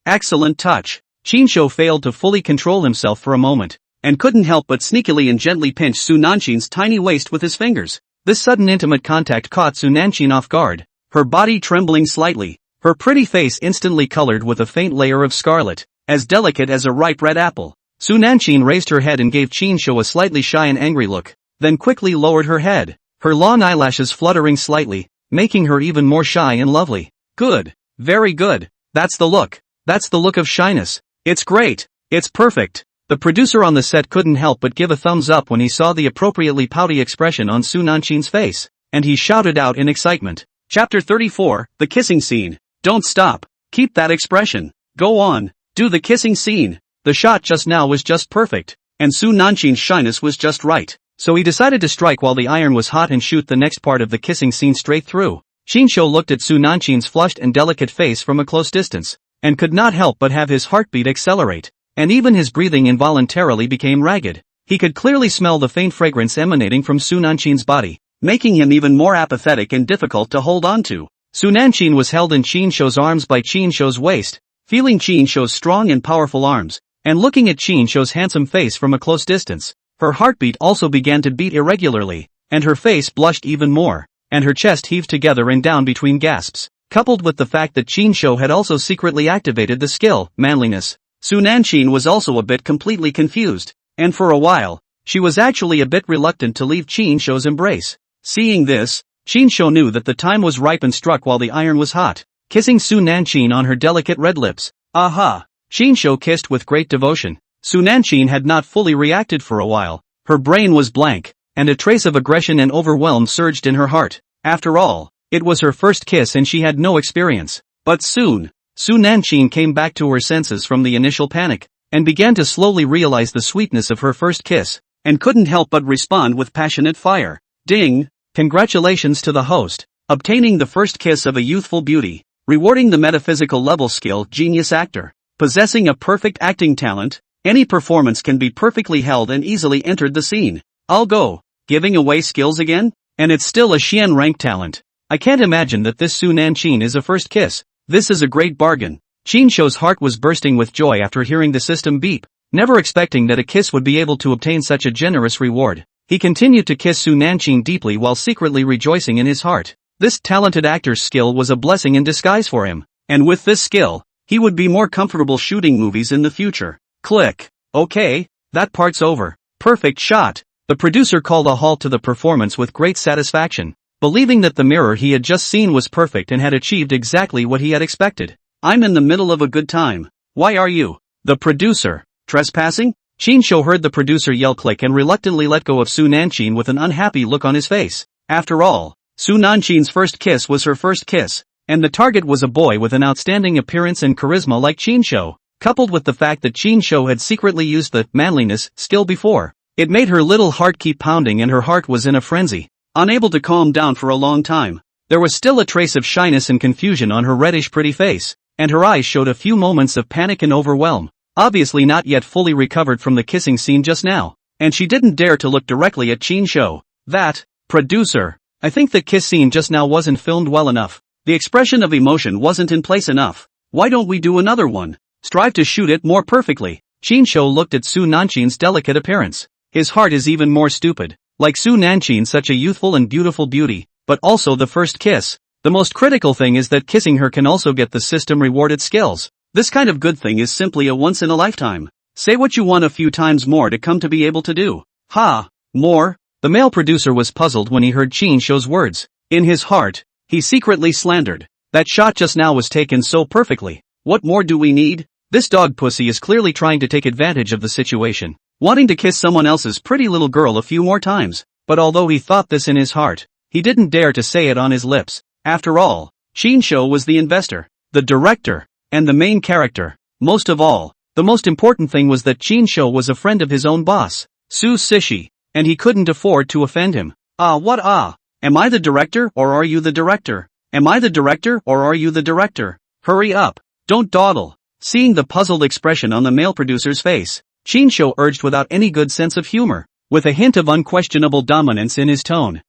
Excellent touch. Qin Shou failed to fully control himself for a moment, and couldn't help but sneakily and gently pinch Su Nanqing's tiny waist with his fingers. This sudden intimate contact caught Su Nanqing off guard, her body trembling slightly, her pretty face instantly colored with a faint layer of scarlet, as delicate as a ripe red apple. Su Nanqing raised her head and gave Qin Shou a slightly shy and angry look, then quickly lowered her head, her long eyelashes fluttering slightly, making her even more shy and lovely. Good. Very good. That's the look. That's the look of shyness. It's great. It's perfect. The producer on the set couldn't help but give a thumbs up when he saw the appropriately pouty expression on Su Nanqing's face, and he shouted out in excitement. Chapter 34, The Kissing Scene. Don't stop. Keep that expression. Go on. Do the kissing scene. The shot just now was just perfect, and Su Nanqing's shyness was just right. So he decided to strike while the iron was hot and shoot the next part of the kissing scene straight through. Qin Shou looked at Su Nanqing's flushed and delicate face from a close distance, and could not help but have his heartbeat accelerate, and even his breathing involuntarily became ragged. He could clearly smell the faint fragrance emanating from Su Nanqing's body, making him even more apathetic and difficult to hold on to. Su Nanqing was held in Qin Shou's arms by Qin Shou's waist, feeling Qin Shou's strong and powerful arms, and looking at Qin Shou's handsome face from a close distance. Her heartbeat also began to beat irregularly, and her face blushed even more, and her chest heaved together and down between gasps, coupled with the fact that Qin Shou had also secretly activated the skill, manliness. Su Nanqing was also a bit completely confused, and for a while, she was actually a bit reluctant to leave Qin Shou's embrace. Seeing this, Qin Shou knew that the time was ripe and struck while the iron was hot, kissing Su Nanqing on her delicate red lips. Aha! Qin Shou kissed with great devotion. Su Nanqing had not fully reacted for a while. Her brain was blank, and a trace of aggression and overwhelm surged in her heart. After all, it was her first kiss and she had no experience. But soon, Su Nanqing came back to her senses from the initial panic, and began to slowly realize the sweetness of her first kiss, and couldn't help but respond with passionate fire. Ding! Congratulations to the host, obtaining the first kiss of a youthful beauty, rewarding the metaphysical level skill genius actor. Possessing a perfect acting talent, any performance can be perfectly held and easily entered the scene. I'll go. Giving away skills again? And it's still a Xian rank talent. I can't imagine that this Su Nanqing is a first kiss. This is a great bargain. Qin Shou's heart was bursting with joy after hearing the system beep. never expecting that a kiss would be able to obtain such a generous reward. He continued to kiss Su Nanshin deeply while secretly rejoicing in his heart. This talented actor's skill was a blessing in disguise for him, and with this skill, he would be more comfortable shooting movies in the future. Click. Okay, that part's over. Perfect shot. The producer called a halt to the performance with great satisfaction, believing that the mirror he had just seen was perfect and had achieved exactly what he had expected. I'm in the middle of a good time. Why are you? The producer. Trespassing? Chinsho heard the producer yell click and reluctantly let go of Su Nanshin with an unhappy look on his face. After all, Su Nanshin's first kiss was her first kiss, and the target was a boy with an outstanding appearance and charisma like Chinsho, coupled with the fact that Chinsho had secretly used the manliness skill before. It made her little heart keep pounding and her heart was in a frenzy. Unable to calm down for a long time, there was still a trace of shyness and confusion on her reddish pretty face, and her eyes showed a few moments of panic and overwhelm. Obviously not yet fully recovered from the kissing scene just now, and she didn't dare to look directly at Chinsho. That, producer, I think the kiss scene just now wasn't filmed well enough. The expression of emotion wasn't in place enough. Why don't we do another one? Strive to shoot it more perfectly. Chinsho looked at Su Nanshin's delicate appearance. His heart is even more stupid. Like Su Nanshin, such a youthful and beautiful beauty, but also the first kiss. The most critical thing is that kissing her can also get the system rewarded skills. This kind of good thing is simply a once in a lifetime. Say what you want a few times more to come to be able to do. Ha! More? The male producer was puzzled when he heard Chinsho's words. In his heart, he secretly slandered. That shot just now was taken so perfectly. What more do we need? This dog pussy is clearly trying to take advantage of the situation, wanting to kiss someone else's pretty little girl a few more times. But although he thought this in his heart, he didn't dare to say it on his lips. After all, Chinsho was the investor, the director, and the main character. Most of all, the most important thing was that Chinsho was a friend of his own boss, Su Sishi, and he couldn't afford to offend him. Am I the director or are you the director? Am I the director or are you the director? Hurry up, don't dawdle. Seeing the puzzled expression on the male producer's face, Chinsho urged without any good sense of humor, with a hint of unquestionable dominance in his tone.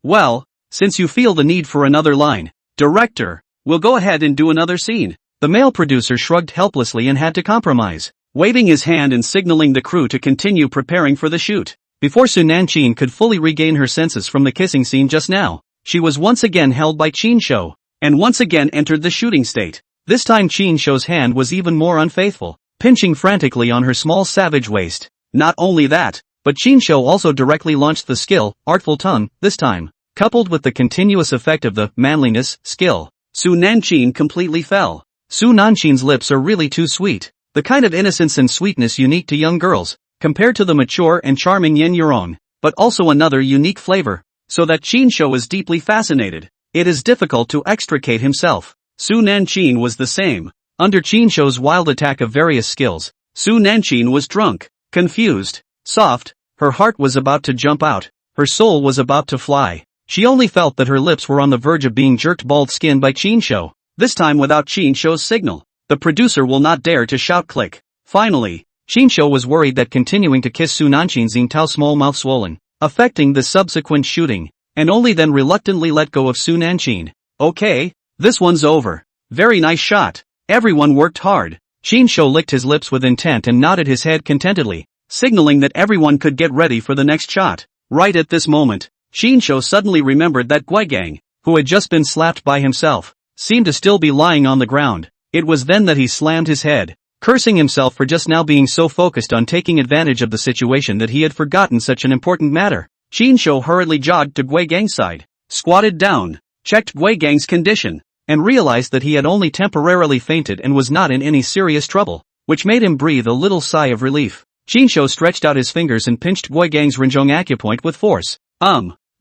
Well, since you feel the need for another line, director, we'll go ahead and do another scene. The male producer shrugged helplessly and had to compromise, waving his hand and signaling the crew to continue preparing for the shoot. Before Su Nanshin could fully regain her senses from the kissing scene just now, she was once again held by Chinsho, and once again entered the shooting state. This time Chinsho's hand was even more unfaithful, pinching frantically on her small savage waist. Not only that, but Chinsho also directly launched the skill, Artful Tongue, this time. Coupled with the continuous effect of the manliness skill, Su Nanshin completely fell. Su Nanshin's lips are really too sweet, the kind of innocence and sweetness unique to young girls, compared to the mature and charming Yin Yourong, but also another unique flavor, so that Chinsho is deeply fascinated. It is difficult to extricate himself. Su Nanshin was the same. Under Chinsho's wild attack of various skills, Su Nanshin was drunk, confused, soft, her heart was about to jump out, her soul was about to fly. She only felt that her lips were on the verge of being jerked bald skin by Chinsho, this time without Chinsho's signal. The producer will not dare to shout click. Finally, Chinsho was worried that continuing to kiss Su Nanshin's Tao small mouth swollen, affecting the subsequent shooting, and only then reluctantly let go of Su Nanshin. Okay, this one's over. Very nice shot. Everyone worked hard. Chinsho licked his lips with intent and nodded his head contentedly, signaling that everyone could get ready for the next shot. Right at this moment, Chinsho suddenly remembered that Guigang, who had just been slapped by himself, seemed to still be lying on the ground. It was then that he slammed his head, cursing himself for just now being so focused on taking advantage of the situation that he had forgotten such an important matter. Chinsho hurriedly jogged to Guigang's side, squatted down, checked Guigang's condition, and realized that he had only temporarily fainted and was not in any serious trouble, which made him breathe a little sigh of relief. Chinsho stretched out his fingers and pinched Guigang's Renjong acupoint with force.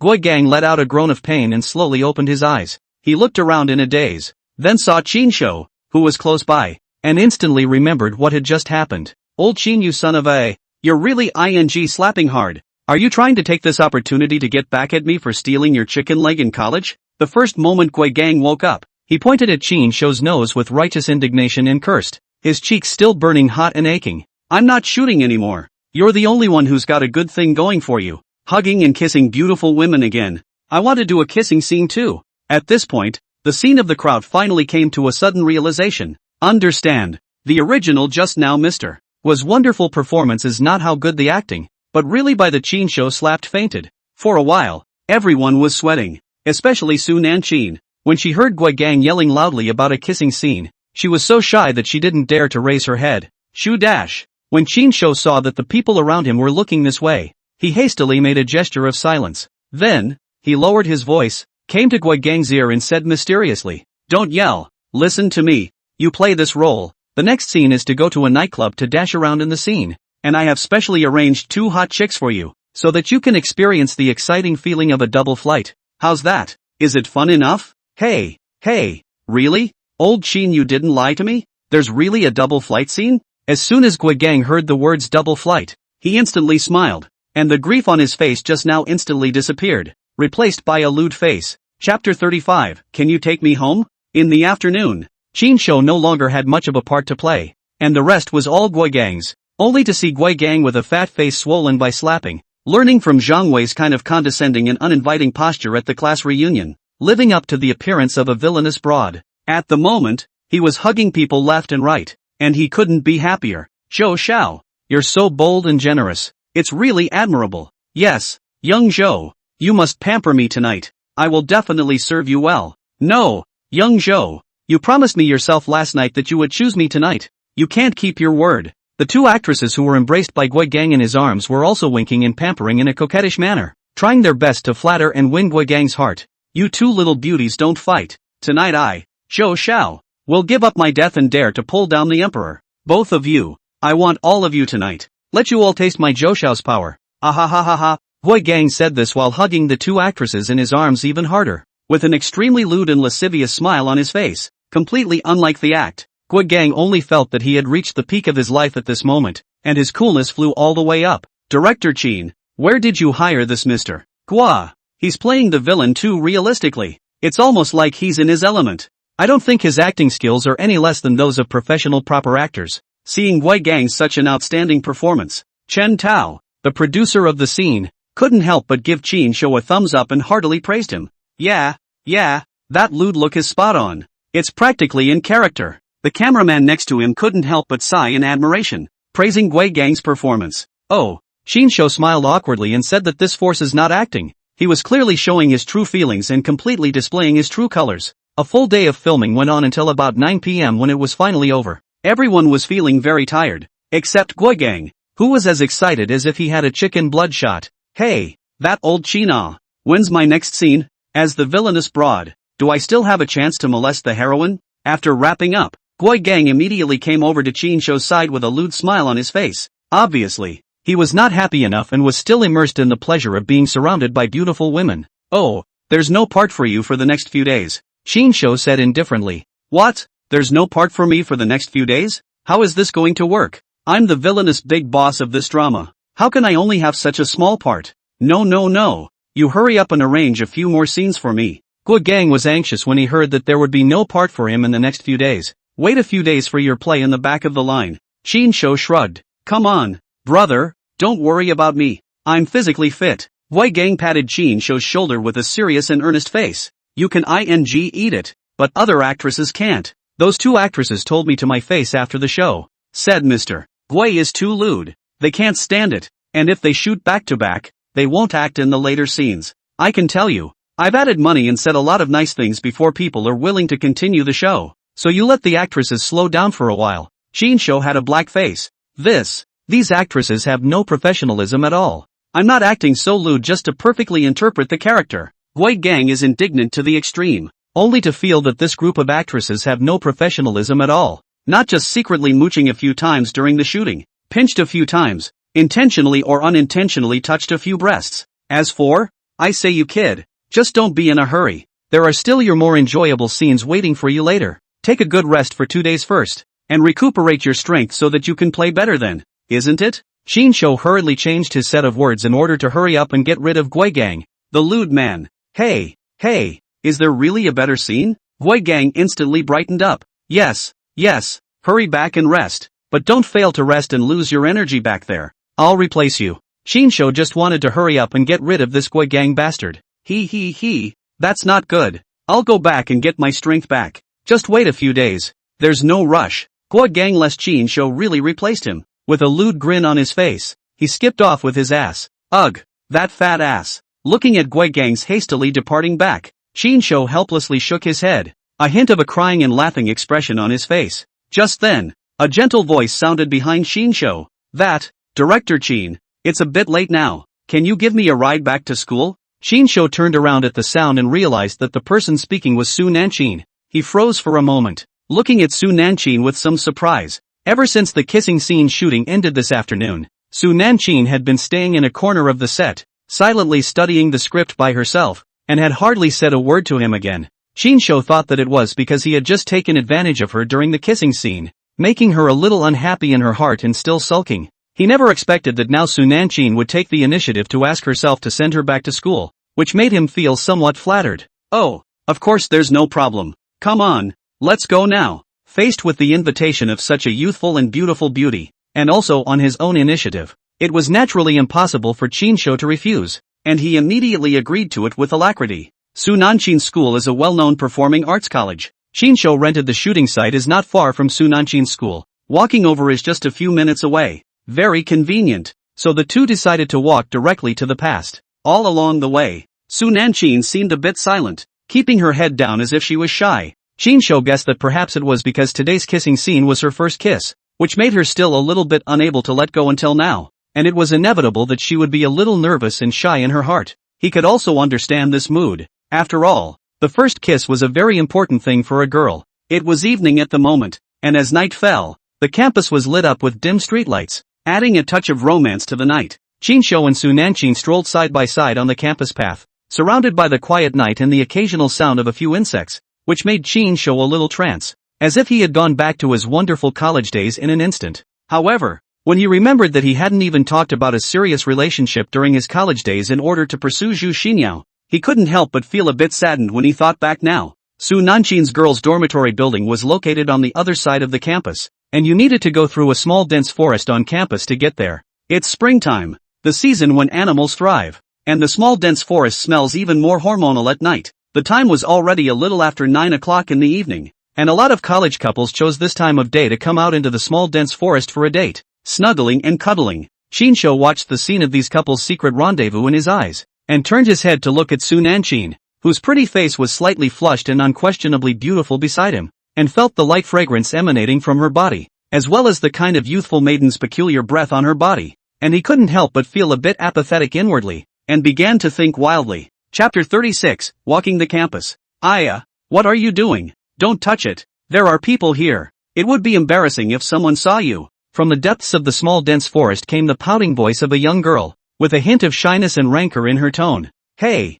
Guigang let out a groan of pain and slowly opened his eyes. He looked around in a daze, then saw Chinsho, who was close by, and instantly remembered what had just happened. Old Chin, you son of a, you're really slapping hard. Are you trying to take this opportunity to get back at me for stealing your chicken leg in college? The first moment Guigang woke up, he pointed at Chinsho's nose with righteous indignation and cursed, his cheeks still burning hot and aching. I'm not shooting anymore. You're the only one who's got a good thing going for you. Hugging and kissing beautiful women again. I want to do a kissing scene too. At this point, the scene of the crowd finally came to a sudden realization. Understand. The original just now Mr. Was wonderful performance is not how good the acting, but really by the Chin show slapped fainted. For a while, everyone was sweating, especially Su Nanchin. When she heard Gui Gang yelling loudly about a kissing scene, she was so shy that she didn't dare to raise her head. Shu dash. When Chin show saw that the people around him were looking this way, he hastily made a gesture of silence. Then, he lowered his voice, came to Gui Gang's ear and said mysteriously, "Don't yell, listen to me, you play this role. The next scene is to go to a nightclub to dash around in the scene, and I have specially arranged 2 hot chicks for you, so that you can experience the exciting feeling of a double flight. How's that? Is it fun enough?" Hey, really? Old Chin, you didn't lie to me? There's really a double flight scene? As soon as Gui Gang heard the words double flight, he instantly smiled, and the grief on his face just now instantly disappeared, replaced by a lewd face. Chapter 35, Can You Take Me Home? In the afternoon, Chin show no longer had much of a part to play, and the rest was all Gui Gang's, only to see Gui Gang with a fat face swollen by slapping, learning from Zhang Wei's kind of condescending and uninviting posture at the class reunion, living up to the appearance of a villainous broad. At the moment, he was hugging people left and right, and he couldn't be happier. "Zhou Xiao, you're so bold and generous. It's really admirable. Yes, young Zhou, you must pamper me tonight. I will definitely serve you well." "No, young Zhou, you promised me yourself last night that you would choose me tonight. You can't keep your word." The 2 actresses who were embraced by Gui Gang in his arms were also winking and pampering in a coquettish manner, trying their best to flatter and win Gui Gang's heart. "You 2 little beauties don't fight. Tonight I, Zhou Xiao, will give up my death and dare to pull down the emperor. Both of you. I want all of you tonight. Let you all taste my Zhou Xiao's power." "Ah ha ha ha ha." Gui Gang said this while hugging the 2 actresses in his arms even harder, with an extremely lewd and lascivious smile on his face, completely unlike the act. Gui Gang only felt that he had reached the peak of his life at this moment, and his coolness flew all the way up. "Director Chin, where did you hire this Mr. Gua? He's playing the villain too realistically. It's almost like he's in his element. I don't think his acting skills are any less than those of professional proper actors." Seeing Gui Gang's such an outstanding performance, Chen Tao, the producer of the scene, couldn't help but give Chin show a thumbs up and heartily praised him. Yeah, that lewd look is spot on. It's practically in character." The cameraman next to him couldn't help but sigh in admiration, praising Gui Gang's performance. "Oh." Chin show smiled awkwardly and said that this force is not acting. He was clearly showing his true feelings and completely displaying his true colors. A full day of filming went on until about 9 p.m. when it was finally over. Everyone was feeling very tired, except Gui Gang, who was as excited as if he had a chicken bloodshot. "Hey, that old China. When's my next scene? As the villainous broad, do I still have a chance to molest the heroine?" After wrapping up, Gui Gang immediately came over to Chin show's side with a lewd smile on his face. Obviously, he was not happy enough and was still immersed in the pleasure of being surrounded by beautiful women. "Oh, there's no part for you for the next few days," Chin show said indifferently. "What? There's no part for me for the next few days? How is this going to work? I'm the villainous big boss of this drama. How can I only have such a small part? No. You hurry up and arrange a few more scenes for me." Gui Gang was anxious when he heard that there would be no part for him in the next few days. "Wait a few days for your play in the back of the line." Chin show shrugged. "Come on, brother, don't worry about me. I'm physically fit." Gui Gang patted Chin show's shoulder with a serious and earnest face. "You can eat it, but other actresses can't. Those 2 actresses told me to my face after the show," said Mr. Gui is too lewd. They can't stand it, and if they shoot back to back, they won't act in the later scenes. I can tell you, I've added money and said a lot of nice things before people are willing to continue the show. So you let the actresses slow down for a while." Chin show had a black face. These actresses have no professionalism at all. I'm not acting so lewd just to perfectly interpret the character. Gui Gang is indignant to the extreme, only to feel that this group of actresses have no professionalism at all. Not just secretly mooching a few times during the shooting, pinched a few times, intentionally or unintentionally touched a few breasts. As for, I say you kid, just don't be in a hurry. There are still your more enjoyable scenes waiting for you later. Take a good rest for 2 days first, and recuperate your strength so that you can play better then, isn't it? Chin show hurriedly changed his set of words in order to hurry up and get rid of Gui Gang, the lewd man. Hey, is there really a better scene? Gui Gang instantly brightened up. Yes, hurry back and rest, but don't fail to rest and lose your energy back there. I'll replace you. Chin show just wanted to hurry up and get rid of this Gui Gang bastard. That's not good. I'll go back and get my strength back. Just wait a few days. There's no rush. Gui Gang less Chin show really replaced him. with a lewd grin on his face. He skipped off with his ass. Ugh, that fat ass. Looking at Guigang's hastily departing back, Qinshu helplessly shook his head, a hint of a crying and laughing expression on his face. Just then, a gentle voice sounded behind Qinshu. That, Director Qin, it's a bit late now. Can you give me a ride back to school? Qinshu turned around at the sound and realized that the person speaking was Su Nanqin. He froze for a moment, looking at Su Nanqin with some surprise. Ever since the kissing scene shooting ended this afternoon, Su Nanqin had been staying in a corner of the set, silently studying the script by herself, and had hardly said a word to him again. Qinshu thought that it was because he had just taken advantage of her during the kissing scene, making her a little unhappy in her heart and still sulking. He never expected that now Su Nanqin would take the initiative to ask herself to send her back to school, which made him feel somewhat flattered. Oh, of course there's no problem. Come on, let's go now. Faced with the invitation of such a youthful and beautiful beauty, and also on his own initiative, it was naturally impossible for Qinshu to refuse, and he immediately agreed to it with alacrity. Su Nanqin's school is a well-known performing arts college. Qinshu rented the shooting site is not far from Su Nanqin's school. Walking over is just a few minutes away. Very convenient. So the two decided to walk directly to the past. All along the way, Su Nanqin seemed a bit silent, keeping her head down as if she was shy. Qinshu guessed that perhaps it was because today's kissing scene was her first kiss, which made her still a little bit unable to let go until now, and it was inevitable that she would be a little nervous and shy in her heart. He could also understand this mood. After all, the first kiss was a very important thing for a girl. It was evening at the moment, and as night fell, the campus was lit up with dim streetlights, adding a touch of romance to the night. Qinshu and Su Nanqin strolled side by side on the campus path, surrounded by the quiet night and the occasional sound of a few insects, which made Qinshu a little trance, as if he had gone back to his wonderful college days in an instant. However, when he remembered that he hadn't even talked about a serious relationship during his college days in order to pursue Zhu Xinyao, he couldn't help but feel a bit saddened when he thought back now. Su Nanqin's girls' dormitory building was located on the other side of the campus, and you needed to go through a small dense forest on campus to get there. It's springtime, the season when animals thrive, and the small dense forest smells even more hormonal at night. The time was already a little after 9 o'clock in the evening, and a lot of college couples chose this time of day to come out into the small dense forest for a date. Snuggling and cuddling, Qinshu watched the scene of these couples' secret rendezvous in his eyes, and turned his head to look at Su Nanqin, whose pretty face was slightly flushed and unquestionably beautiful beside him, and felt the light fragrance emanating from her body, as well as the kind of youthful maiden's peculiar breath on her body, and he couldn't help but feel a bit apathetic inwardly, and began to think wildly. Chapter 36, Walking the Campus. Aya, what are you doing? Don't touch it. There are people here. It would be embarrassing if someone saw you. From the depths of the small dense forest came the pouting voice of a young girl, with a hint of shyness and rancor in her tone. Hey,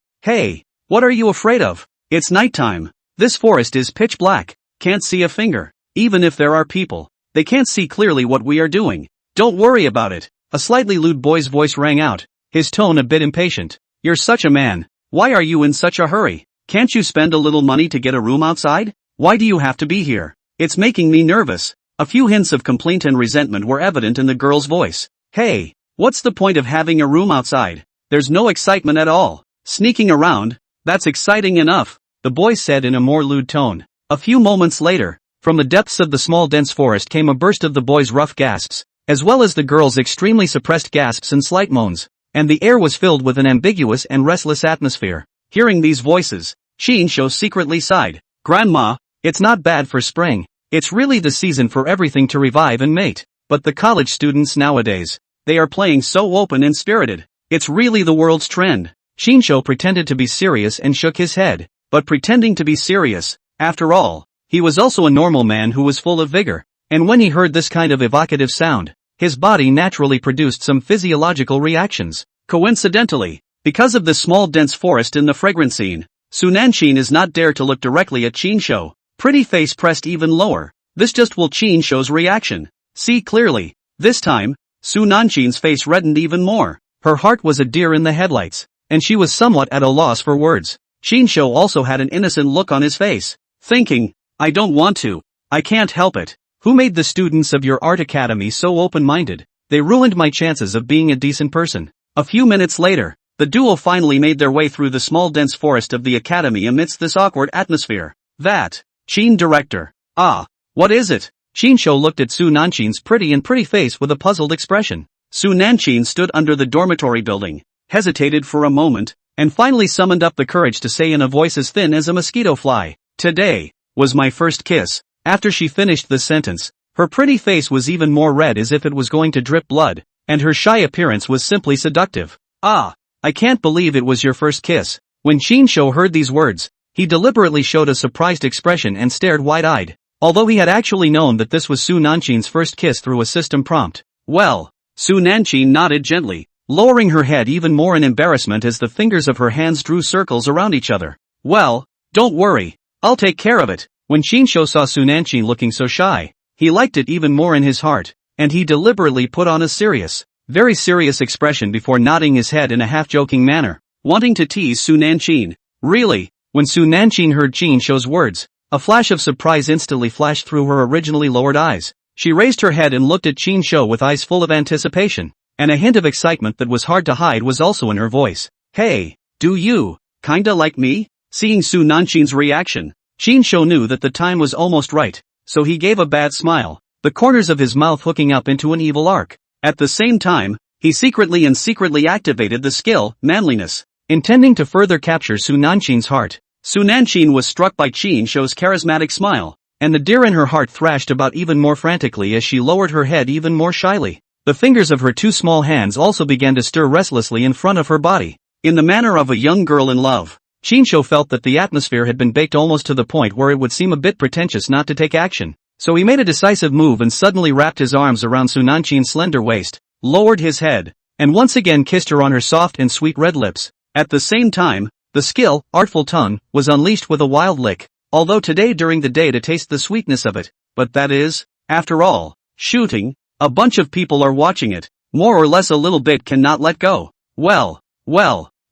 what are you afraid of? It's nighttime. This forest is pitch black. Can't see a finger. Even if there are people, they can't see clearly what we are doing. Don't worry about it. A slightly lewd boy's voice rang out, his tone a bit impatient. You're such a man. Why are you in such a hurry? Can't you spend a little money to get a room outside? Why do you have to be here? It's making me nervous. A few hints of complaint and resentment were evident in the girl's voice. Hey, what's the point of having a room outside? There's no excitement at all. Sneaking around, that's exciting enough, the boy said in a more lewd tone. A few moments later, from the depths of the small dense forest came a burst of the boy's rough gasps, as well as the girl's extremely suppressed gasps and slight moans, and the air was filled with an ambiguous and restless atmosphere. Hearing these voices, Qinshu secretly sighed. Grandma, it's not bad for spring. It's really the season for everything to revive and mate. But the college students nowadays, they are playing so open and spirited. It's really the world's trend. Qinshu pretended to be serious and shook his head. But pretending to be serious, after all, he was also a normal man who was full of vigor. And when he heard this kind of evocative sound, his body naturally produced some physiological reactions. Coincidentally, because of the small dense forest in the fragrance scene, Su Nanqin is not dare to look directly at Qinshu. Pretty face pressed even lower. This just will Qinshu's reaction. See clearly. This time, Su Nanqin's face reddened even more. Her heart was a deer in the headlights, and she was somewhat at a loss for words. Qinshu also had an innocent look on his face, thinking, I don't want to. I can't help it. Who made the students of your art academy so open-minded? They ruined my chances of being a decent person. A few minutes later, the duo finally made their way through the small dense forest of the academy amidst this awkward atmosphere. That, Qin director. Ah, what is it? Qinshou looked at Su Nanshin's pretty face with a puzzled expression. Su Nanshin stood under the dormitory building, hesitated for a moment, and finally summoned up the courage to say in a voice as thin as a mosquito fly, "Today was my first kiss." After she finished the sentence, her pretty face was even more red as if it was going to drip blood, and her shy appearance was simply seductive. "Ah, I can't believe it was your first kiss." When Qinshou heard these words, he deliberately showed a surprised expression and stared wide-eyed, although he had actually known that this was Su Nanshin's first kiss through a system prompt. "Well," Su Nanshin nodded gently, lowering her head even more in embarrassment as the fingers of her hands drew circles around each other. "Well, don't worry, I'll take care of it." When Qinshou saw Su Nanshin looking so shy, he liked it even more in his heart, and he deliberately put on a serious, very serious expression before nodding his head in a half-joking manner, wanting to tease Su Nanshin. "Really?" When Su Nanshin heard Qinshou's words, a flash of surprise instantly flashed through her originally lowered eyes. She raised her head and looked at Qinshou with eyes full of anticipation, and a hint of excitement that was hard to hide was also in her voice. "Hey, do you kinda like me?" Seeing Su Nanshin's reaction, Qinshou knew that the time was almost right, so he gave a bad smile, the corners of his mouth hooking up into an evil arc. At the same time, he secretly activated the skill, manliness, intending to further capture Su Nanshin's heart. Su Nanshin was struck by Qinshou's charismatic smile, and the deer in her heart thrashed about even more frantically as she lowered her head even more shyly. The fingers of her two small hands also began to stir restlessly in front of her body, in the manner of a young girl in love. Qinshou felt that the atmosphere had been baked almost to the point where it would seem a bit pretentious not to take action, so he made a decisive move and suddenly wrapped his arms around Su Nanshin's slender waist, lowered his head, and once again kissed her on her soft and sweet red lips. At the same time, the skill, artful tongue, was unleashed with a wild lick, although today during the day to taste the sweetness of it, but that is, after all, shooting, a bunch of people are watching it, more or less a little bit cannot let go. Well,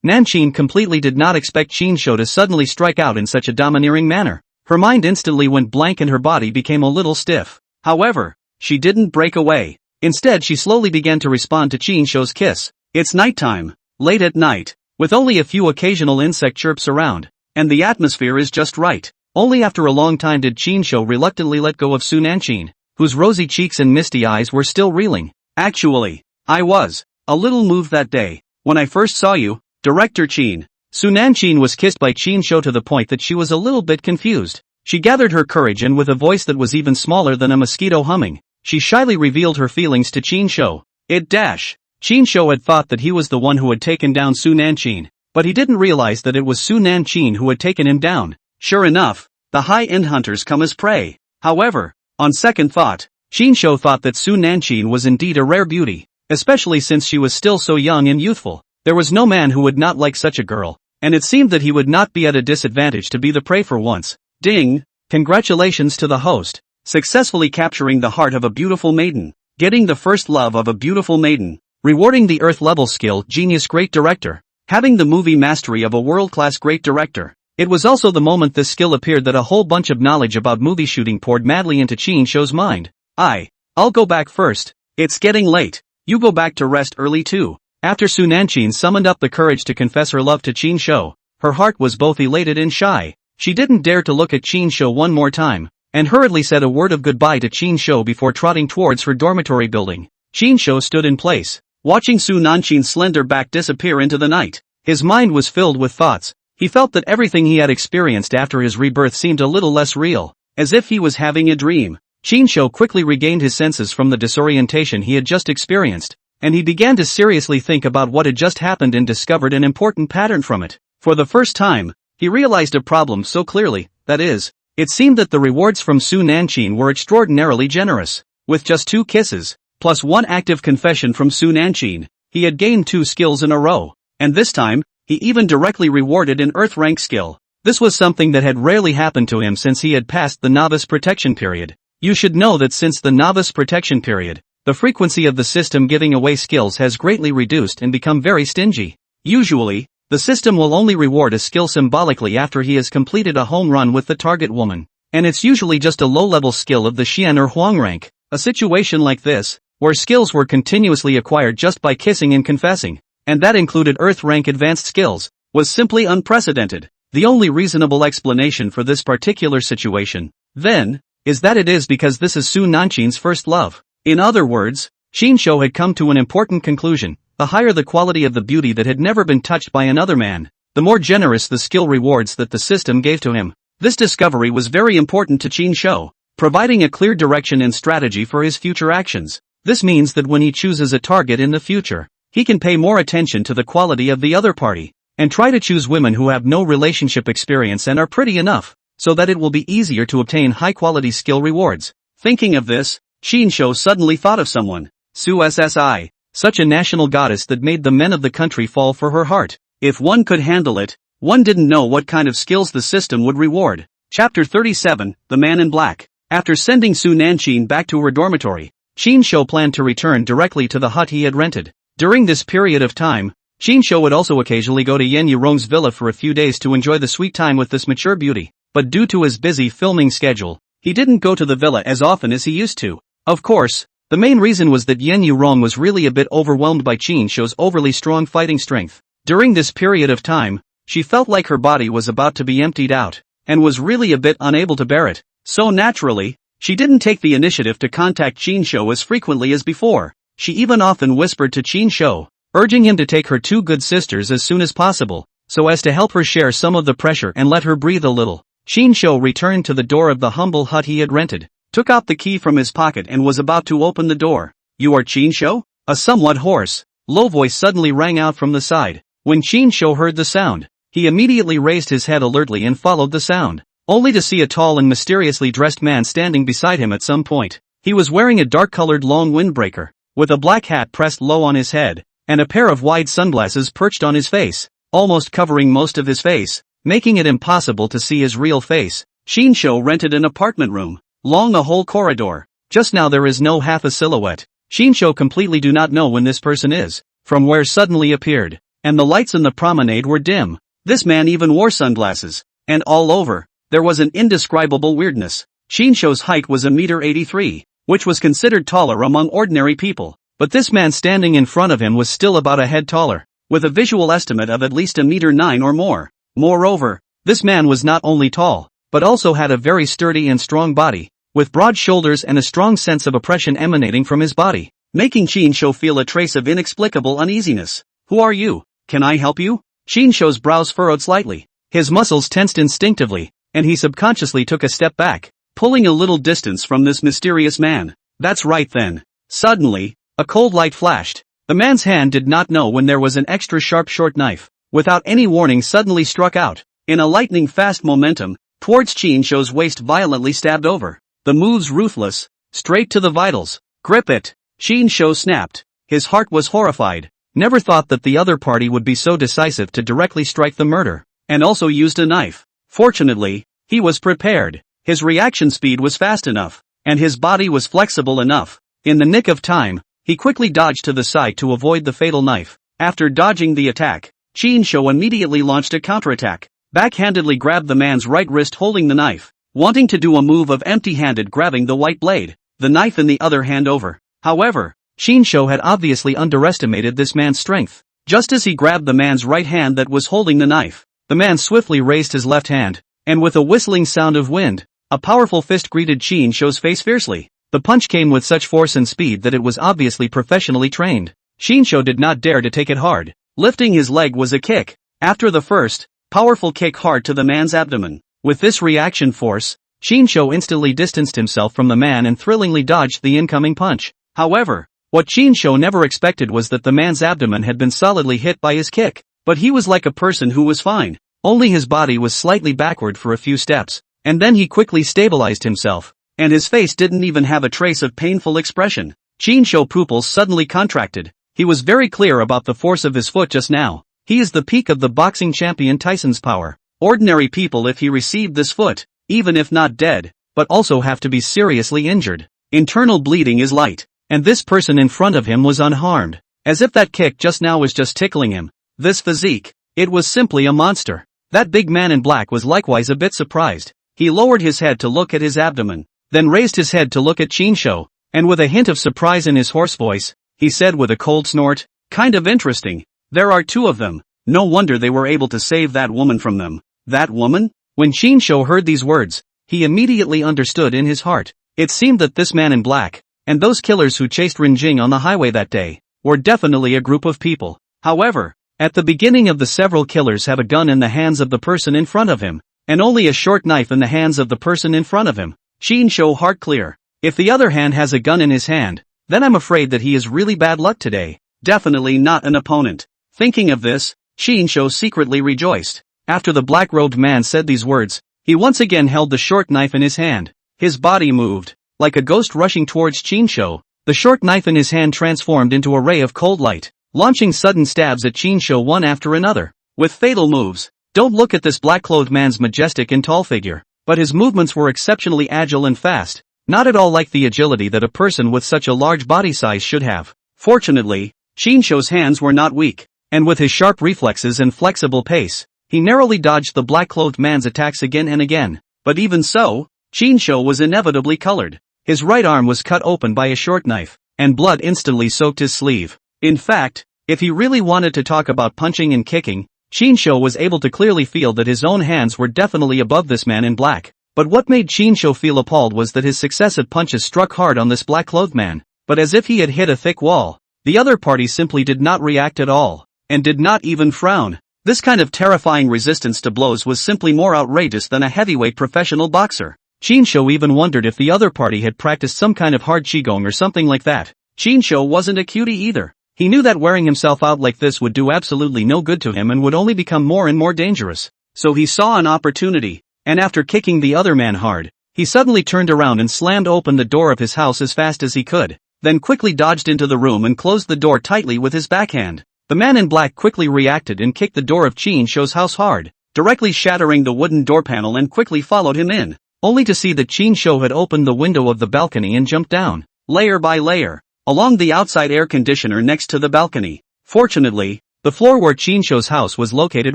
Nanshin completely did not expect Qinshou to suddenly strike out in such a domineering manner. Her mind instantly went blank and her body became a little stiff. However, she didn't break away. Instead she slowly began to respond to Qinshou's kiss. It's nighttime, late at night, with only a few occasional insect chirps around, and the atmosphere is just right. Only after a long time did Qinshou reluctantly let go of Su Nanshin, whose rosy cheeks and misty eyes were still reeling. "Actually, I was a little moved that day, when I first saw you, Director Qin." Su Nanshin was kissed by Qinshou to the point that she was a little bit confused. She gathered her courage and with a voice that was even smaller than a mosquito humming, she shyly revealed her feelings to Qinshou. Qinshou had thought that he was the one who had taken down Su Nanshin, but he didn't realize that it was Su Nanshin who had taken him down. Sure enough, the high-end hunters come as prey. However, on second thought, Qinshou thought that Su Nanshin was indeed a rare beauty, especially since she was still so young and youthful. There was no man who would not like such a girl, and it seemed that he would not be at a disadvantage to be the prey for once. Ding! Congratulations to the host, successfully capturing the heart of a beautiful maiden, getting the first love of a beautiful maiden, rewarding the Earth-level skill genius great director, having the movie mastery of a world-class great director. It was also the moment this skill appeared that a whole bunch of knowledge about movie shooting poured madly into Qinshou's mind. I'll go back first. It's getting late. You go back to rest early too. After Su Nanshin summoned up the courage to confess her love to Qinshou, her heart was both elated and shy. She didn't dare to look at Qinshou one more time, and hurriedly said a word of goodbye to Qinshou before trotting towards her dormitory building. Qinshou stood in place, watching Su Nanshin's slender back disappear into the night. His mind was filled with thoughts. He felt that everything he had experienced after his rebirth seemed a little less real, as if he was having a dream. Qinshou quickly regained his senses from the disorientation he had just experienced, and he began to seriously think about what had just happened and discovered an important pattern from it. For the first time, he realized a problem so clearly, that is, it seemed that the rewards from Su Nanshin were extraordinarily generous. With just 2 kisses, plus 1 active confession from Su Nanshin, he had gained 2 skills in a row, and this time, he even directly rewarded an Earth rank skill. This was something that had rarely happened to him since he had passed the novice protection period. You should know that since the novice protection period, the frequency of the system giving away skills has greatly reduced and become very stingy. Usually, the system will only reward a skill symbolically after he has completed a home run with the target woman, and it's usually just a low-level skill of the Xian or Huang rank. A situation like this, where skills were continuously acquired just by kissing and confessing, and that included Earth rank advanced skills, was simply unprecedented. The only reasonable explanation for this particular situation, then, is that it is because this is Su Nanchin's first love. In other words, Qinsho had come to an important conclusion: the higher the quality of the beauty that had never been touched by another man, the more generous the skill rewards that the system gave to him. This discovery was very important to Qinsho, providing a clear direction and strategy for his future actions. This means that when he chooses a target in the future, he can pay more attention to the quality of the other party, and try to choose women who have no relationship experience and are pretty enough, so that it will be easier to obtain high-quality skill rewards. Thinking of this, Qinsho suddenly thought of someone, Su Ssi, such a national goddess that made the men of the country fall for her heart. If one could handle it, one didn't know what kind of skills the system would reward. Chapter 37, The Man in Black. After sending Su Nanchin back to her dormitory, Qinsho planned to return directly to the hut he had rented. During this period of time, Qinsho would also occasionally go to Yourong's villa for a few days to enjoy the sweet time with this mature beauty, but due to his busy filming schedule, he didn't go to the villa as often as he used to. Of course, the main reason was that Yourong was really a bit overwhelmed by Qinsho's overly strong fighting strength. During this period of time, she felt like her body was about to be emptied out, and was really a bit unable to bear it. So naturally, she didn't take the initiative to contact Qinsho as frequently as before. She even often whispered to Qinsho, urging him to take her two good sisters as soon as possible, so as to help her share some of the pressure and let her breathe a little. Qinsho returned to the door of the humble hut he had rented, took out the key from his pocket and was about to open the door. "You are Qinsho?" A somewhat hoarse, low voice suddenly rang out from the side. When Qinsho heard the sound, he immediately raised his head alertly and followed the sound, only to see a tall and mysteriously dressed man standing beside him at some point. He was wearing a dark-colored long windbreaker, with a black hat pressed low on his head, and a pair of wide sunglasses perched on his face, almost covering most of his face, making it impossible to see his real face. Qinsho rented an apartment room, long a whole corridor. Just now there is no half a silhouette. Qinsho completely do not know when this person is, from where suddenly appeared, and the lights in the promenade were dim. This man even wore sunglasses, and all over, there was an indescribable weirdness. Qinsho's height was 1.83 meters, which was considered taller among ordinary people, but this man standing in front of him was still about a head taller, with a visual estimate of at least 1.9 meters or more. Moreover, this man was not only tall, but also had a very sturdy and strong body, with broad shoulders and a strong sense of oppression emanating from his body, making Qinsho feel a trace of inexplicable uneasiness. "Who are you? Can I help you?" Qinsho's brows furrowed slightly, his muscles tensed instinctively, and he subconsciously took a step back, pulling a little distance from this mysterious man. That's right then. Suddenly, a cold light flashed. The man's hand did not know when there was an extra sharp short knife, without any warning suddenly struck out, in a lightning-fast momentum, towards Qinsho's waist, violently stabbed over. The move's ruthless, straight to the vitals. "Grip it!" Qinsho snapped. His heart was horrified. Never thought that the other party would be so decisive to directly strike the murder, and also used a knife. Fortunately, he was prepared. His reaction speed was fast enough, and his body was flexible enough. In the nick of time, he quickly dodged to the side to avoid the fatal knife. After dodging the attack, Qinsho immediately launched a counterattack, backhandedly grabbed the man's right wrist holding the knife, wanting to do a move of empty-handed grabbing the white blade, the knife in the other hand over. However, Qinsho had obviously underestimated this man's strength. Just as he grabbed the man's right hand that was holding the knife, the man swiftly raised his left hand, and with a whistling sound of wind, a powerful fist greeted Qinsho's face fiercely. The punch came with such force and speed that it was obviously professionally trained. Qinsho did not dare to take it hard. Lifting his leg was a kick. After the first, powerful kick hard to the man's abdomen. With this reaction force, Qinsho instantly distanced himself from the man and thrillingly dodged the incoming punch. However, what Qinsho never expected was that the man's abdomen had been solidly hit by his kick. But he was like a person who was fine, only his body was slightly backward for a few steps, and then he quickly stabilized himself, and his face didn't even have a trace of painful expression. Qinsho's pupils suddenly contracted. He was very clear about the force of his foot just now. He is the peak of the boxing champion Tyson's power. Ordinary people, if he received this foot, even if not dead, but also have to be seriously injured. Internal bleeding is light, and this person in front of him was unharmed, as if that kick just now was just tickling him. This physique, it was simply a monster. That big man in black was likewise a bit surprised. He lowered his head to look at his abdomen, then raised his head to look at Qinsho, and with a hint of surprise in his hoarse voice, he said with a cold snort, "Kind of interesting. There are two of them. No wonder they were able to save that woman from them." That woman? When Qinsho heard these words, he immediately understood in his heart. It seemed that this man in black, and those killers who chased Renjing on the highway that day, were definitely a group of people. However, at the beginning of the several killers have a gun in the hands of the person in front of him, and only a short knife in the hands of the person in front of him. Chin-shou heart clear. If the other hand has a gun in his hand, then I'm afraid that he is really bad luck today. Definitely not an opponent. Thinking of this, Chin-shou secretly rejoiced. After the black-robed man said these words, he once again held the short knife in his hand. His body moved. Like a ghost rushing towards Chin-shou, the short knife in his hand transformed into a ray of cold light, launching sudden stabs at Chin-shou one after another, with fatal moves. Don't look at this black-clothed man's majestic and tall figure, but his movements were exceptionally agile and fast, not at all like the agility that a person with such a large body size should have. Fortunately, Chin-shou's hands were not weak, and with his sharp reflexes and flexible pace, he narrowly dodged the black-clothed man's attacks again and again. But even so, Chin-shou was inevitably colored. His right arm was cut open by a short knife, and blood instantly soaked his sleeve. In fact, if he really wanted to talk about punching and kicking, Chin-shou was able to clearly feel that his own hands were definitely above this man in black. But what made Chin-shou feel appalled was that his successive punches struck hard on this black-clothed man, but as if he had hit a thick wall. The other party simply did not react at all, and did not even frown. This kind of terrifying resistance to blows was simply more outrageous than a heavyweight professional boxer. Chin-shou even wondered if the other party had practiced some kind of hard qigong or something like that. Chin-shou wasn't a cutie either. He knew that wearing himself out like this would do absolutely no good to him and would only become more and more dangerous. So he saw an opportunity, and after kicking the other man hard, he suddenly turned around and slammed open the door of his house as fast as he could, then quickly dodged into the room and closed the door tightly with his backhand. The man in black quickly reacted and kicked the door of Chin-shou's house hard, directly shattering the wooden door panel, and quickly followed him in, only to see that Chin-shou had opened the window of the balcony and jumped down, layer by layer, along the outside air conditioner next to the balcony. Fortunately, the floor where Chin-shou's house was located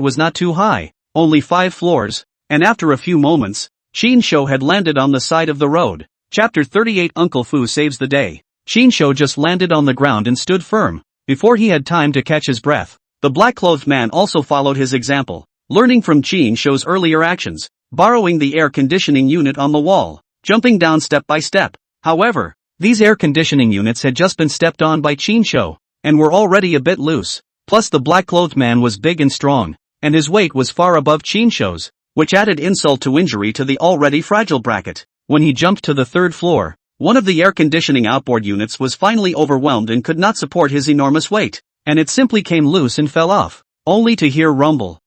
was not too high, only 5 floors, and after a few moments, Chin-shou had landed on the side of the road. Chapter 38 Uncle Fu Saves the Day. Chin-shou just landed on the ground and stood firm. Before he had time to catch his breath, the black-clothed man also followed his example, learning from Chin-shou's earlier actions, borrowing the air conditioning unit on the wall, jumping down step by step. However, these air conditioning units had just been stepped on by Chin-shou, and were already a bit loose. Plus the black-clothed man was big and strong, and his weight was far above Chin-shou's, which added insult to injury to the already fragile bracket. When he jumped to the 3rd floor, one of the air conditioning outboard units was finally overwhelmed and could not support his enormous weight, and it simply came loose and fell off, only to hear rumble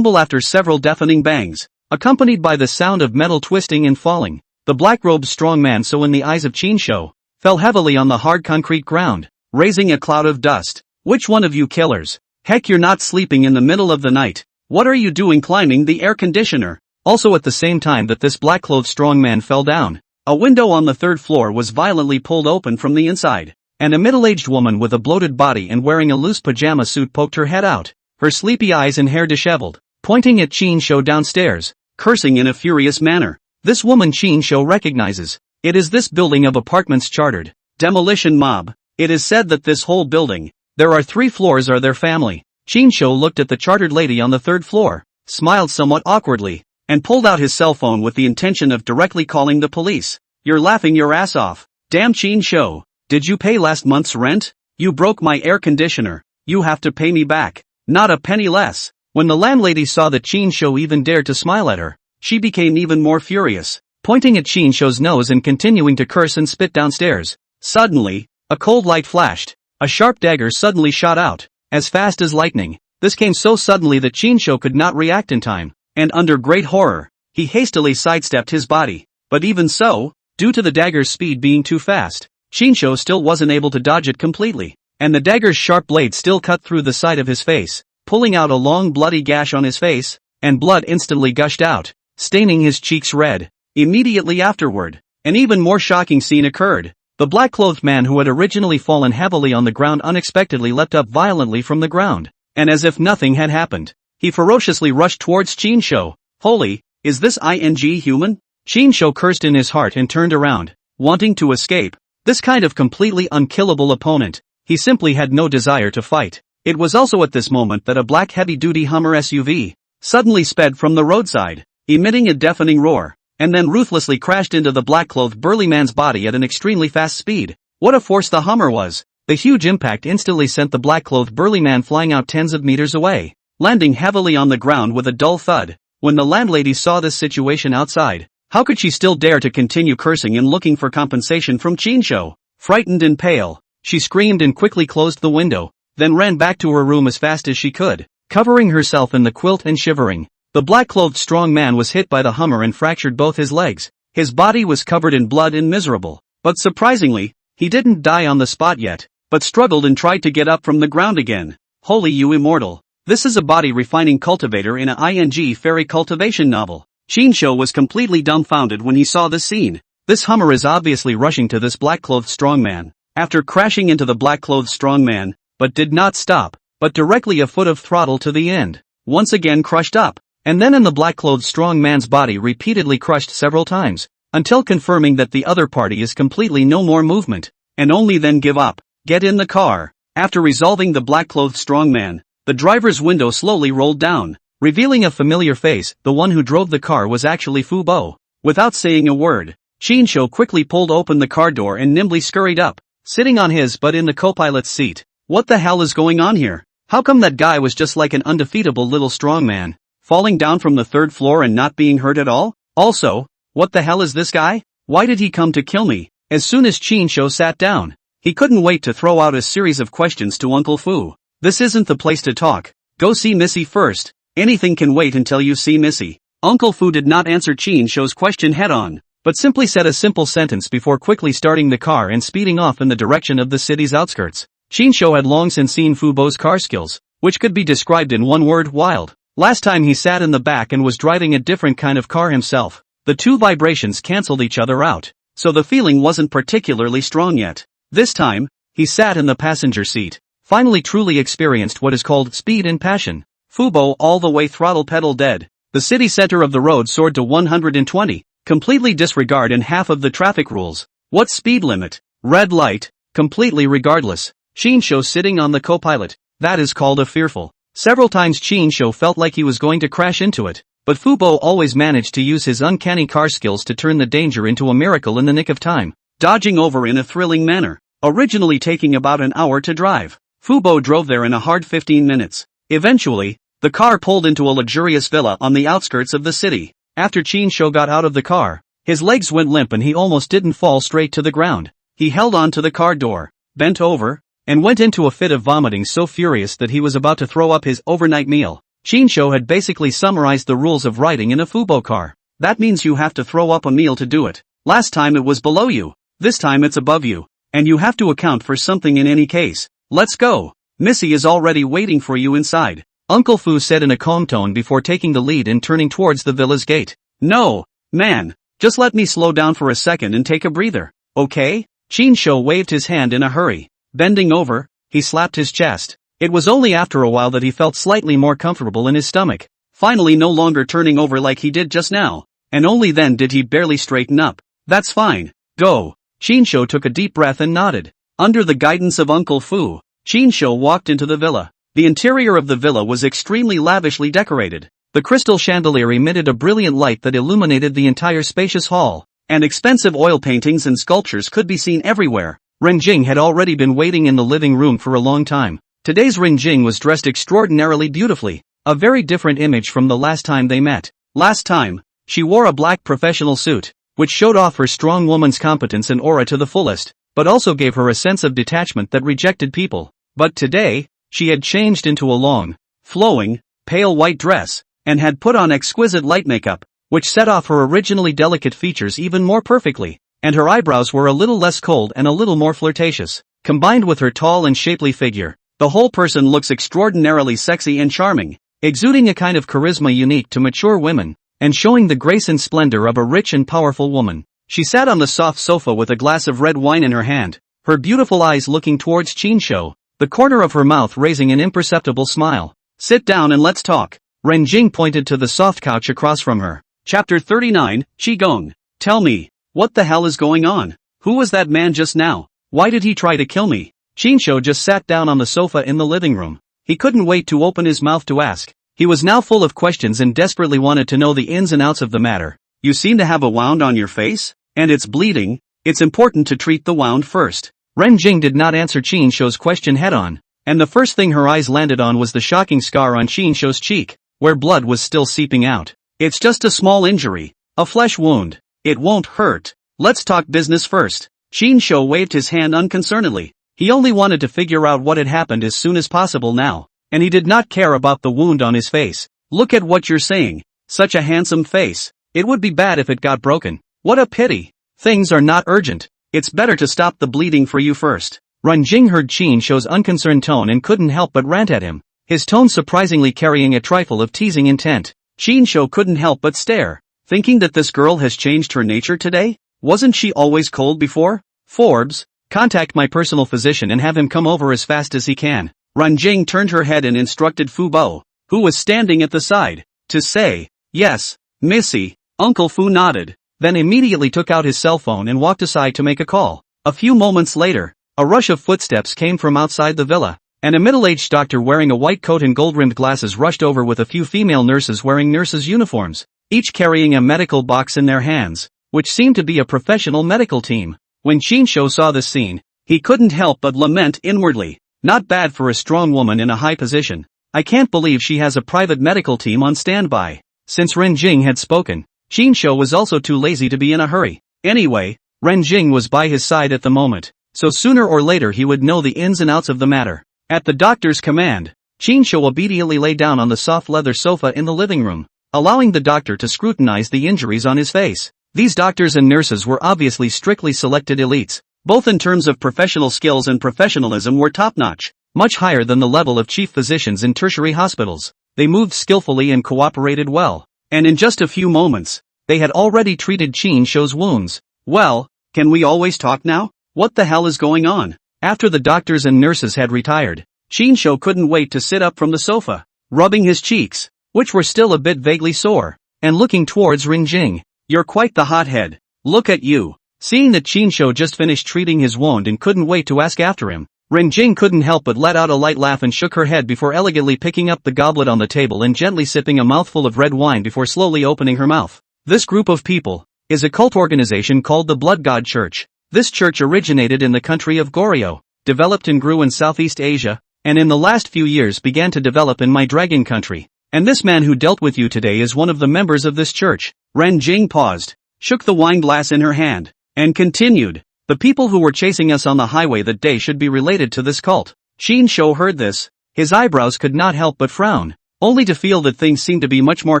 after several deafening bangs, accompanied by the sound of metal twisting and falling. The black-robed strong man, so in the eyes of Chin-shou, fell heavily on the hard concrete ground, raising a cloud of dust. Which one of you killers? Heck, you're not sleeping in the middle of the night. What are you doing climbing the air conditioner? Also at the same time that this black-clothed strong man fell down, a window on the 3rd floor was violently pulled open from the inside, and a middle-aged woman with a bloated body and wearing a loose pajama suit poked her head out, her sleepy eyes and hair disheveled, pointing at Chin-shou downstairs, cursing in a furious manner. This woman Chin-shou recognizes. It is this building of apartments chartered demolition mob. It is said that this whole building, there are 3 floors, are their family. Chin-shou looked at the chartered lady on the 3rd floor, smiled somewhat awkwardly, and pulled out his cell phone with the intention of directly calling the police. You're laughing your ass off. Damn Chin-shou, did you pay last month's rent? You broke my air conditioner. You have to pay me back. Not a penny less. When the landlady saw that Chin-shou even dared to smile at her, she became even more furious, pointing at Chin-shou's nose and continuing to curse and spit downstairs. Suddenly, a cold light flashed. A sharp dagger suddenly shot out, as fast as lightning. This came so suddenly that Chin-shou could not react in time, and under great horror, he hastily sidestepped his body. But even so, due to the dagger's speed being too fast, Chin-shou still wasn't able to dodge it completely, and the dagger's sharp blade still cut through the side of his face, pulling out a long bloody gash on his face, and blood instantly gushed out, staining his cheeks red. Immediately afterward, an even more shocking scene occurred. The black-clothed man who had originally fallen heavily on the ground unexpectedly leapt up violently from the ground, and as if nothing had happened, he ferociously rushed towards Chin-shou. Holy, is this human? Chin-shou cursed in his heart and turned around, wanting to escape. This kind of completely unkillable opponent, he simply had no desire to fight. It was also at this moment that a black heavy-duty Hummer SUV suddenly sped from the roadside, emitting a deafening roar. and then ruthlessly crashed into the black-clothed burly man's body at an extremely fast speed. What a force the Hummer was! The huge impact instantly sent the black-clothed burly man flying out tens of meters away, landing heavily on the ground with a dull thud. When the landlady saw this situation outside, how could she still dare to continue cursing and looking for compensation from Chinsho? Frightened and pale, she screamed and quickly closed the window, then ran back to her room as fast as she could, covering herself in the quilt and shivering. The black-clothed strong man was hit by the Hummer and fractured both his legs. His body was covered in blood and miserable, but surprisingly, he didn't die on the spot yet, but struggled and tried to get up from the ground again. Holy you immortal! This is a body-refining cultivator in a ing fairy cultivation novel. Chinsho was completely dumbfounded when he saw this scene. This Hummer is obviously rushing to this black-clothed strongman. After crashing into the black-clothed strongman, but did not stop, but directly a foot of throttle to the end, once again crushed up, and then in the black-clothed strongman's body repeatedly crushed several times, until confirming that the other party is completely no more movement, and only then give up. Get in the car. After resolving the black-clothed strongman, the driver's window slowly rolled down, revealing a familiar face. The one who drove the car was actually Fubo. Without saying a word, Chinsho quickly pulled open the car door and nimbly scurried up, sitting on his butt in the co-pilot's seat. What the hell is going on here? How come that guy was just like an undefeatable little strongman, falling down from the third floor and not being hurt at all? Also, what the hell is this guy? Why did he come to kill me? As soon as Chinsho sat down, he couldn't wait to throw out a series of questions to Uncle Fu. This isn't the place to talk. Go see Missy first. Anything can wait until you see Missy. Uncle Fu did not answer Chinsho's question head-on, but simply said a simple sentence before quickly starting the car and speeding off in the direction of the city's outskirts. Chinsho had long since seen Fubo's car skills, which could be described in one word: wild. Last time he sat in the back and was driving a different kind of car himself. The two vibrations cancelled each other out, so the feeling wasn't particularly strong yet. This time, he sat in the passenger seat, finally truly experienced what is called speed and passion. Fubo all the way throttle pedal dead. The city center of the road soared to 120, completely disregard in half of the traffic rules. What speed limit? Red light, completely regardless. Chinsho sitting on the co-pilot, that is called a fearful. Several times Chinsho felt like he was going to crash into it, but Fubo always managed to use his uncanny car skills to turn the danger into a miracle in the nick of time, dodging over in a thrilling manner. Originally taking about an hour to drive, Fubo drove there in a hard 15 minutes. Eventually, the car pulled into a luxurious villa on the outskirts of the city. After Chinsho got out of the car, his legs went limp and he almost didn't fall straight to the ground. He held on to the car door, bent over, and went into a fit of vomiting so furious that he was about to throw up his overnight meal. Chinsho had basically summarized the rules of riding in a Fubo car. That means you have to throw up a meal to do it. Last time it was below you. This time it's above you. And you have to account for something in any case. Let's go. Missy is already waiting for you inside, Uncle Fu said in a calm tone before taking the lead and turning towards the villa's gate. No, man, just let me slow down for a second and take a breather, okay? Chinsho waved his hand in a hurry. Bending over, he slapped his chest. It was only after a while that he felt slightly more comfortable in his stomach, finally no longer turning over like he did just now, and only then did he barely straighten up. That's fine, go. Chinsho took a deep breath and nodded. Under the guidance of Uncle Fu, Chinsho walked into the villa. The interior of the villa was extremely lavishly decorated. The crystal chandelier emitted a brilliant light that illuminated the entire spacious hall, and expensive oil paintings and sculptures could be seen everywhere. Renjing had already been waiting in the living room for a long time. Today's Renjing was dressed extraordinarily beautifully, a very different image from the last time they met. Last time, she wore a black professional suit, which showed off her strong woman's competence and aura to the fullest, but also gave her a sense of detachment that rejected people. But today, she had changed into a long, flowing, pale white dress, and had put on exquisite light makeup, which set off her originally delicate features even more perfectly, and her eyebrows were a little less cold and a little more flirtatious. Combined with her tall and shapely figure, the whole person looks extraordinarily sexy and charming, exuding a kind of charisma unique to mature women, and showing the grace and splendor of a rich and powerful woman. She sat on the soft sofa with a glass of red wine in her hand, her beautiful eyes looking towards Chinsho, the corner of her mouth raising an imperceptible smile. Sit down and let's talk. Renjing pointed to the soft couch across from her. Chapter 39, Qigong. Tell me, what the hell is going on? Who was that man just now? Why did he try to kill me? Chinsho just sat down on the sofa in the living room. He couldn't wait to open his mouth to ask. He was now full of questions and desperately wanted to know the ins and outs of the matter. You seem to have a wound on your face, and it's bleeding. It's important to treat the wound first. Ren Jing did not answer Qin Shou's question head-on, and the first thing her eyes landed on was the shocking scar on Qin Shou's cheek, where blood was still seeping out. It's just a small injury, a flesh wound. It won't hurt. Let's talk business first. Qin Shou waved his hand unconcernedly. He only wanted to figure out what had happened as soon as possible now, and he did not care about the wound on his face. Look at what you're saying. Such a handsome face. It would be bad if it got broken. What a pity. Things are not urgent. It's better to stop the bleeding for you first. Ren Jing heard Qin Shou's unconcerned tone and couldn't help but rant at him, his tone surprisingly carrying a trifle of teasing intent. Qin Shou couldn't help but stare, thinking that this girl has changed her nature today? Wasn't she always cold before? Forbes, contact my personal physician and have him come over as fast as he can. Ren Jing turned her head and instructed Fu Bo, who was standing at the side, to say, yes, Missy. Uncle Fu nodded, then immediately took out his cell phone and walked aside to make a call. A few moments later, a rush of footsteps came from outside the villa, and a middle-aged doctor wearing a white coat and gold-rimmed glasses rushed over with a few female nurses wearing nurses' uniforms, each carrying a medical box in their hands, which seemed to be a professional medical team. When Qin Shou saw this scene, he couldn't help but lament inwardly. Not bad for a strong woman in a high position. I can't believe she has a private medical team on standby. Since Ren Jing had spoken, Qin Shou was also too lazy to be in a hurry. Anyway, Ren Jing was by his side at the moment, so sooner or later he would know the ins and outs of the matter. At the doctor's command, Qin Shou obediently lay down on the soft leather sofa in the living room, allowing the doctor to scrutinize the injuries on his face. These doctors and nurses were obviously strictly selected elites, both in terms of professional skills and professionalism were top-notch, much higher than the level of chief physicians in tertiary hospitals. They moved skillfully and cooperated well, and in just a few moments, they had already treated Qin Shou's wounds. Well, can we always talk now? What the hell is going on? After the doctors and nurses had retired, Qin Shou couldn't wait to sit up from the sofa, rubbing his cheeks, which were still a bit vaguely sore, and looking towards Ren Jing. You're quite the hothead. Look at you. Seeing that Qin Shou just finished treating his wound and couldn't wait to ask after him, Ren Jing couldn't help but let out a light laugh and shook her head before elegantly picking up the goblet on the table and gently sipping a mouthful of red wine before slowly opening her mouth. This group of people is a cult organization called the Blood God Church. This church originated in the country of Goryeo, developed and grew in Southeast Asia, and in the last few years began to develop in my dragon country. And this man who dealt with you today is one of the members of this church. Ren Jing paused, shook the wine glass in her hand, and continued. The people who were chasing us on the highway that day should be related to this cult. Qin Shou heard this. His eyebrows could not help but frown, only to feel that things seemed to be much more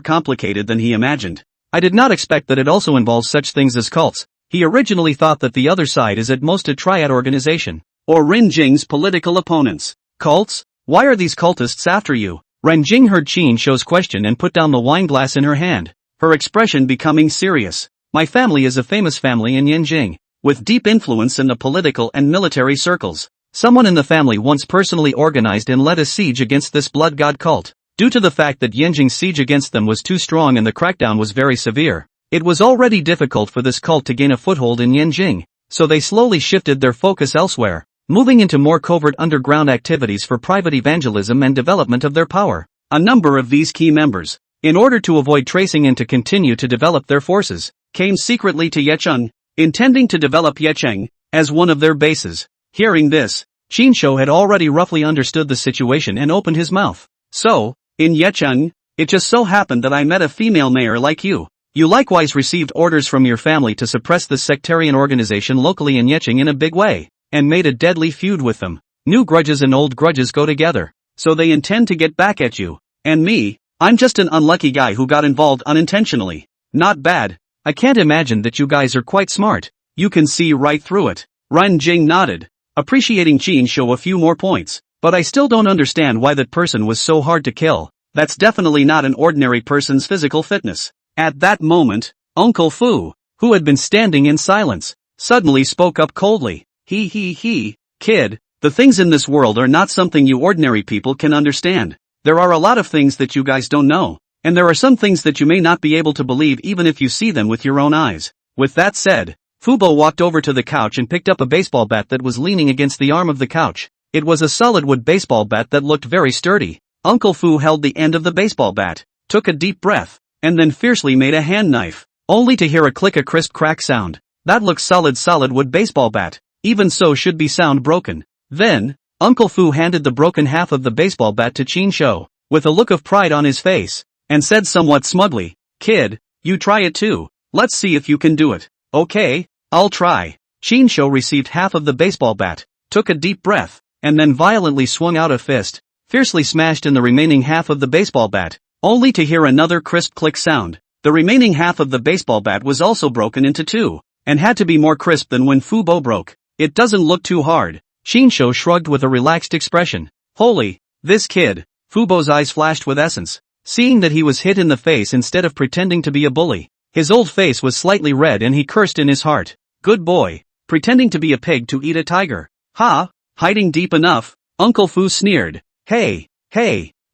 complicated than he imagined. I did not expect that it also involves such things as cults. He originally thought that the other side is at most a triad organization, or Ren Jing's political opponents. Cults? Why are these cultists after you? Ren Jing heard Qin Shou's question and put down the wine glass in her hand, her expression becoming serious. My family is a famous family in Yanjing, with deep influence in the political and military circles. Someone in the family once personally organized and led a siege against this blood god cult. Due to the fact that Yanjing's siege against them was too strong and the crackdown was very severe, it was already difficult for this cult to gain a foothold in Yanjing, so they slowly shifted their focus elsewhere, moving into more covert underground activities for private evangelism and development of their power. A number of these key members, in order to avoid tracing and to continue to develop their forces, came secretly to Yecheng, intending to develop Yecheng as one of their bases. Hearing this, Qin Shou had already roughly understood the situation and opened his mouth. So, in Yecheng, it just so happened that I met a female mayor like you. You likewise received orders from your family to suppress this sectarian organization locally in Yecheng in a big way, and made a deadly feud with them. New grudges and old grudges go together, so they intend to get back at you. And me, I'm just an unlucky guy who got involved unintentionally. Not bad. I can't imagine that you guys are quite smart. You can see right through it. Ren Jing nodded, appreciating Qin Shou a few more points. But I still don't understand why that person was so hard to kill. That's definitely not an ordinary person's physical fitness. At that moment, Uncle Fu, who had been standing in silence, suddenly spoke up coldly. Kid, the things in this world are not something you ordinary people can understand. There are a lot of things that you guys don't know, and there are some things that you may not be able to believe even if you see them with your own eyes. With that said, Fubo walked over to the couch and picked up a baseball bat that was leaning against the arm of the couch. It was a solid wood baseball bat that looked very sturdy. Uncle Fu held the end of the baseball bat, took a deep breath, and then fiercely made a hand knife. only to hear a crisp crack sound. That looks solid wood baseball bat. Even so should be sound broken. Then, Uncle Fu handed the broken half of the baseball bat to Qin Shou, with a look of pride on his face, and said somewhat smugly, "Kid, you try it too. Let's see if you can do it." "Okay, I'll try." Qin Shou received half of the baseball bat, took a deep breath, and then violently swung out a fist, fiercely smashed in the remaining half of the baseball bat, only to hear another crisp click sound. The remaining half of the baseball bat was also broken into two, and had to be more crisp than when Fu Bo broke. "It doesn't look too hard." Qin Shou shrugged with a relaxed expression. "Holy, this kid." Fu Bo's eyes flashed with essence, seeing that he was hit in the face instead of pretending to be a bully. His old face was slightly red and he cursed in his heart. "Good boy, pretending to be a pig to eat a tiger. Ha, hiding deep enough." Uncle Fu sneered. Hey,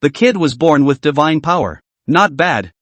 the kid was born with divine power. Not bad.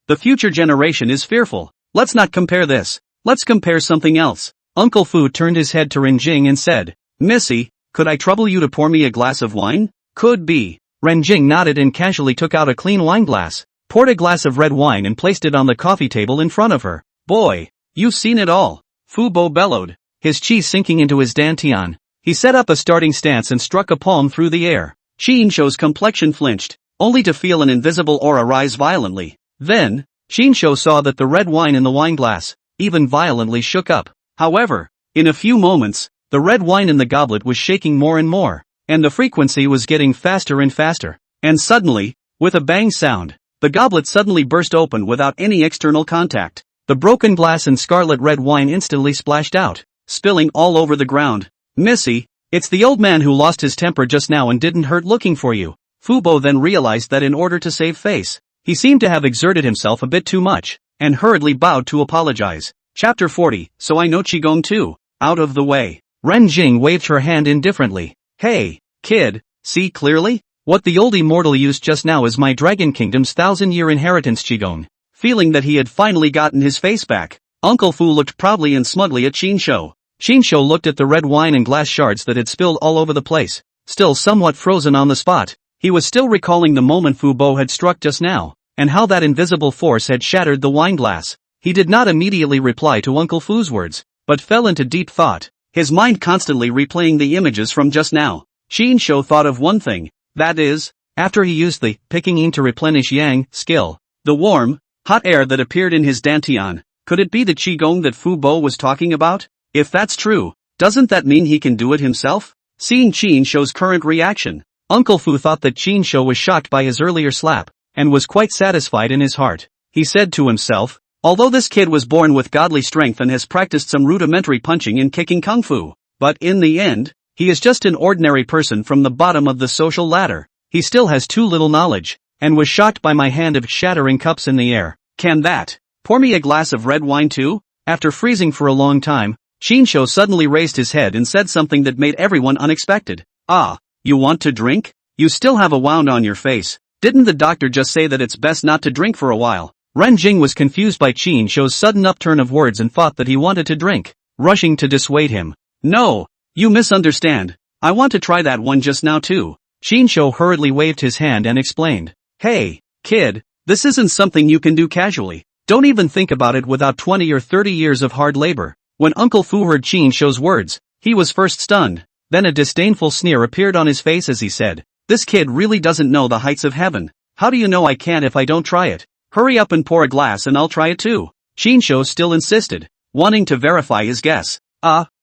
The future generation is fearful. Let's not compare this. Let's compare something else." Uncle Fu turned his head to Renjing and said, "Missy, could I trouble you to pour me a glass of wine?" "Could be." Renjing nodded and casually took out a clean wine glass, poured a glass of red wine and placed it on the coffee table in front of her. "Boy, you've seen it all," Fu Bo bellowed, his chi sinking into his dantian. He set up a starting stance and struck a palm through the air. Qin Shou's complexion flinched, only to feel an invisible aura rise violently. Then, Qin Shou saw that the red wine in the wine glass, even violently shook up. However, in a few moments, the red wine in the goblet was shaking more and more, and the frequency was getting faster and faster. And suddenly, with a bang sound, the goblet suddenly burst open without any external contact. The broken glass and scarlet red wine instantly splashed out, spilling all over the ground. "Missy, it's the old man who lost his temper just now and didn't hurt looking for you." Fu Bo then realized that in order to save face, he seemed to have exerted himself a bit too much, and hurriedly bowed to apologize. Chapter 40, So I know Qigong too. Out of the way. Ren Jing waved her hand indifferently. "Hey, kid, see clearly? What the old immortal used just now is my Dragon Kingdom's 1,000-year inheritance Qigong." Feeling that he had finally gotten his face back, Uncle Fu looked proudly and smugly at Qin Shou. Qin Shou looked at the red wine and glass shards that had spilled all over the place, still somewhat frozen on the spot. He was still recalling the moment Fu Bo had struck just now, and how that invisible force had shattered the wine glass. He did not immediately reply to Uncle Fu's words, but fell into deep thought, his mind constantly replaying the images from just now. Qin Shou thought of one thing, that is, after he used the picking in to replenish yang skill, the warm, hot air that appeared in his dantian, could it be the Qigong that Fu Bo was talking about? If that's true, doesn't that mean he can do it himself? Seeing Qin Shou's current reaction, Uncle Fu thought that Qin Shou was shocked by his earlier slap, and was quite satisfied in his heart. He said to himself, although this kid was born with godly strength and has practiced some rudimentary punching and kicking kung fu, but in the end, he is just an ordinary person from the bottom of the social ladder. He still has too little knowledge, and was shocked by my hand of shattering cups in the air. Can that pour me a glass of red wine too? After freezing for a long time, Qin Shou suddenly raised his head and said something that made everyone unexpected. "Ah, you want to drink? You still have a wound on your face. Didn't the doctor just say that it's best not to drink for a while?" Ren Jing was confused by Qin Shou's sudden upturn of words and thought that he wanted to drink, rushing to dissuade him. "No, you misunderstand. I want to try that one just now too." Qin Shou hurriedly waved his hand and explained. "Hey, kid, this isn't something you can do casually. Don't even think about it without 20 or 30 years of hard labor." When Uncle Fu heard Qin Shou's words, he was first stunned, then a disdainful sneer appeared on his face as he said, "This kid really doesn't know the heights of heaven. How do you know I can't if I don't try it? Hurry up and pour a glass and I'll try it too." Qin Shou still insisted, wanting to verify his guess.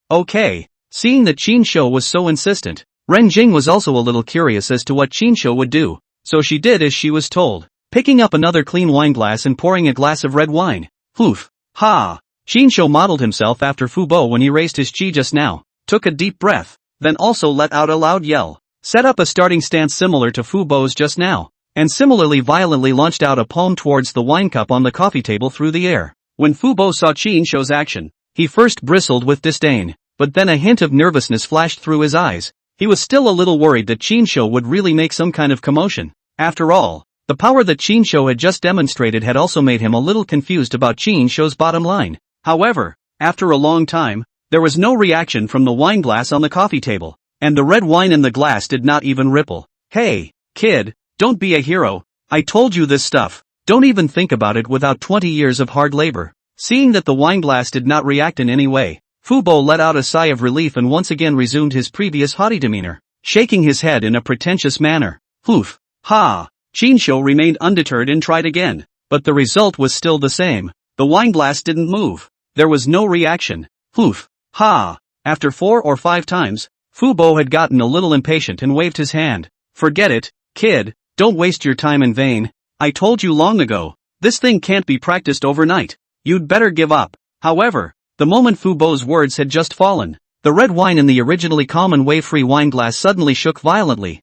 Okay. Seeing that Qin Shou was so insistent, Ren Jing was also a little curious as to what Qin Shou would do, so she did as she was told, picking up another clean wine glass and pouring a glass of red wine. Poof. Ha! Qin Shou modeled himself after Fu Bo when he raised his chi just now, took a deep breath, then also let out a loud yell, set up a starting stance similar to Fu Bo's just now, and similarly violently launched out a palm towards the wine cup on the coffee table through the air. When Fu Bo saw Qin Shou's action, he first bristled with disdain, but then a hint of nervousness flashed through his eyes. He was still a little worried that Qin Shou would really make some kind of commotion. After all, the power that Qin Shou had just demonstrated had also made him a little confused about Qin Shou's bottom line. However, after a long time, there was no reaction from the wine glass on the coffee table, and the red wine in the glass did not even ripple. "Hey, kid, don't be a hero. I told you this stuff. Don't even think about it without 20 years of hard labor. Seeing that the wine glass did not react in any way, Fubo let out a sigh of relief and once again resumed his previous haughty demeanor, shaking his head in a pretentious manner. Oof. Ha! Chinsho remained undeterred and tried again, but the result was still the same. The wine glass didn't move. There was no reaction. Oof. Ha! After 4 or 5 times, Fubo had gotten a little impatient and waved his hand. Forget it, kid, don't waste your time in vain. I told you long ago, this thing can't be practiced overnight. You'd better give up. However, the moment Fubo's words had just fallen, the red wine in the originally common wave-free wine glass suddenly shook violently.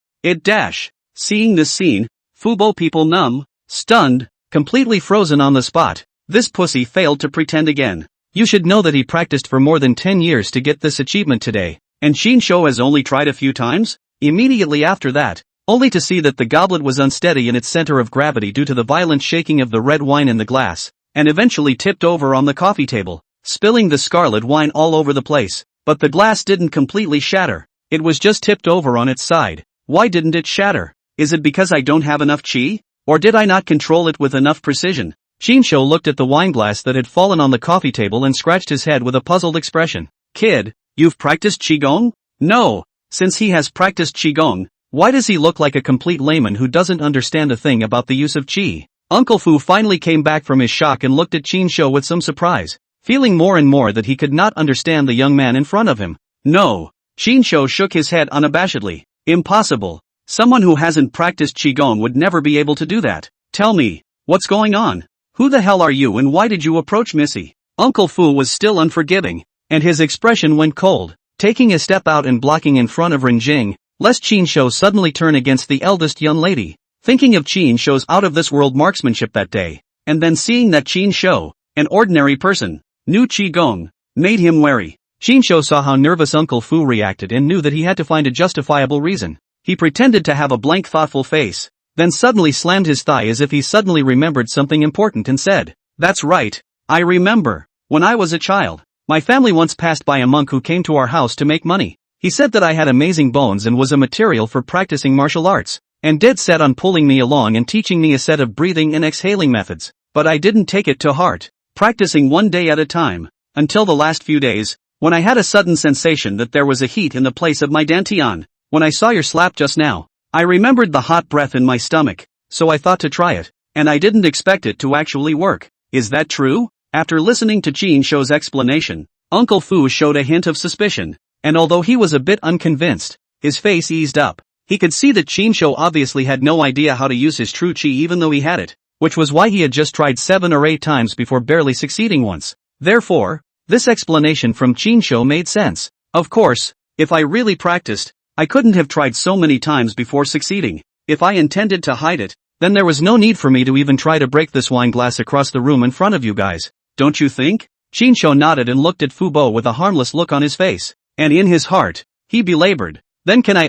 Seeing this scene, Fubo people numb, stunned, completely frozen on the spot. This pussy failed to pretend again. You should know that he practiced for more than 10 years to get this achievement today, and Chinsho has only tried a few times? Immediately after that, only to see that the goblet was unsteady in its center of gravity due to the violent shaking of the red wine in the glass, and eventually tipped over on the coffee table, spilling the scarlet wine all over the place. But the glass didn't completely shatter. It was just tipped over on its side. Why didn't it shatter? Is it because I don't have enough chi? Or did I not control it with enough precision? Chinsho looked at the wine glass that had fallen on the coffee table and scratched his head with a puzzled expression. Kid, you've practiced Qigong? No. Since he has practiced Qigong, why does he look like a complete layman who doesn't understand a thing about the use of Qi? Uncle Fu finally came back from his shock and looked at Chinsho with some surprise, feeling more and more that he could not understand the young man in front of him. No. Chinsho shook his head unabashedly. Impossible. Someone who hasn't practiced Qigong would never be able to do that. Tell me, what's going on? Who the hell are you and why did you approach Missy? Uncle Fu was still unforgiving, and his expression went cold, taking a step out and blocking in front of Renjing, lest Chinsho suddenly turn against the eldest young lady. Thinking of Chinsho's out-of-this-world marksmanship that day, and then seeing that Chinsho, an ordinary person, knew Qigong, made him wary. Chinsho saw how nervous Uncle Fu reacted and knew that he had to find a justifiable reason. He pretended to have a blank thoughtful face, then suddenly slammed his thigh as if he suddenly remembered something important and said, "That's right, I remember. When I was a child, my family once passed by a monk who came to our house to make money. He said that I had amazing bones and was a material for practicing martial arts, and dead set on pulling me along and teaching me a set of breathing and exhaling methods. But I didn't take it to heart, practicing one day at a time, until the last few days, when I had a sudden sensation that there was a heat in the place of my dantian. When I saw your slap just now, I remembered the hot breath in my stomach, so I thought to try it, and I didn't expect it to actually work. Is that true?" After listening to Chinsho's explanation, Uncle Fu showed a hint of suspicion, and although he was a bit unconvinced, his face eased up. He could see that Chinsho obviously had no idea how to use his true chi even though he had it, which was why he had just tried 7 or 8 times before barely succeeding once. Therefore, this explanation from Chinsho made sense. Of course, if I really practiced, I couldn't have tried so many times before succeeding. If I intended to hide it, then there was no need for me to even try to break this wine glass across the room in front of you guys. Don't you think? Chinsho nodded and looked at Fubo with a harmless look on his face. And in his heart, he belabored. Then can I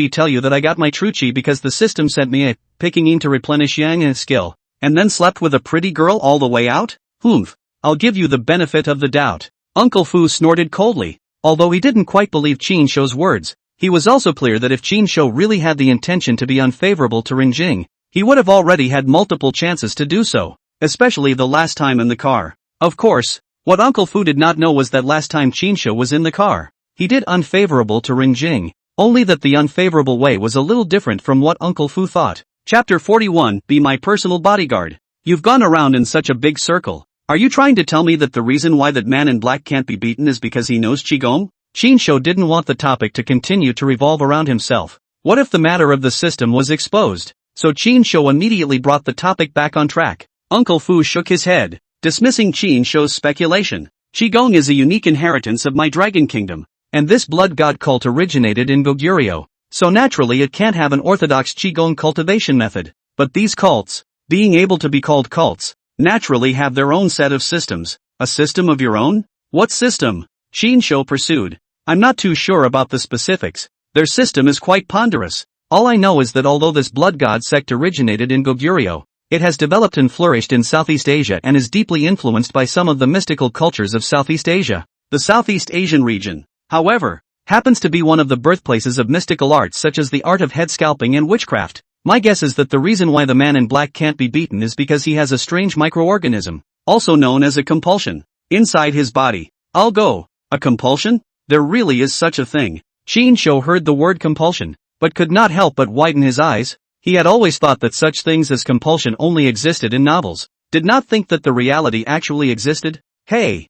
tell you that I got my true chi because the system sent me a picking in to replenish yang skill, and then slept with a pretty girl all the way out? Humph. I'll give you the benefit of the doubt. Uncle Fu snorted coldly. Although he didn't quite believe Chinsho's words, he was also clear that if Chinsho really had the intention to be unfavorable to Renjing, he would have already had multiple chances to do so, especially the last time in the car. Of course, what Uncle Fu did not know was that last time Chinsho was in the car, he did unfavorable to Renjing, only that the unfavorable way was a little different from what Uncle Fu thought. Chapter 41, Be My Personal Bodyguard. You've gone around in such a big circle. Are you trying to tell me that the reason why that man in black can't be beaten is because he knows Qigong? Chinsho didn't want the topic to continue to revolve around himself. What if the matter of the system was exposed? So Chinsho immediately brought the topic back on track. Uncle Fu shook his head, dismissing Chinsho's speculation. Qigong is a unique inheritance of my dragon kingdom, and this blood god cult originated in Goguryeo, so naturally it can't have an orthodox Qigong cultivation method. But these cults, being able to be called cults, naturally have their own set of systems. A system of your own? What system? Chinsho pursued. I'm not too sure about the specifics. Their system is quite ponderous. All I know is that although this blood god sect originated in Goguryeo, it has developed and flourished in Southeast Asia and is deeply influenced by some of the mystical cultures of Southeast Asia. The Southeast Asian region, however, happens to be one of the birthplaces of mystical arts such as the art of head scalping and witchcraft. My guess is that the reason why the man in black can't be beaten is because he has a strange microorganism, also known as a compulsion, inside his body. I'll go. A compulsion? There really is such a thing. Shin-sho heard the word compulsion, but could not help but widen his eyes. He had always thought that such things as compulsion only existed in novels, did not think that the reality actually existed. Hey,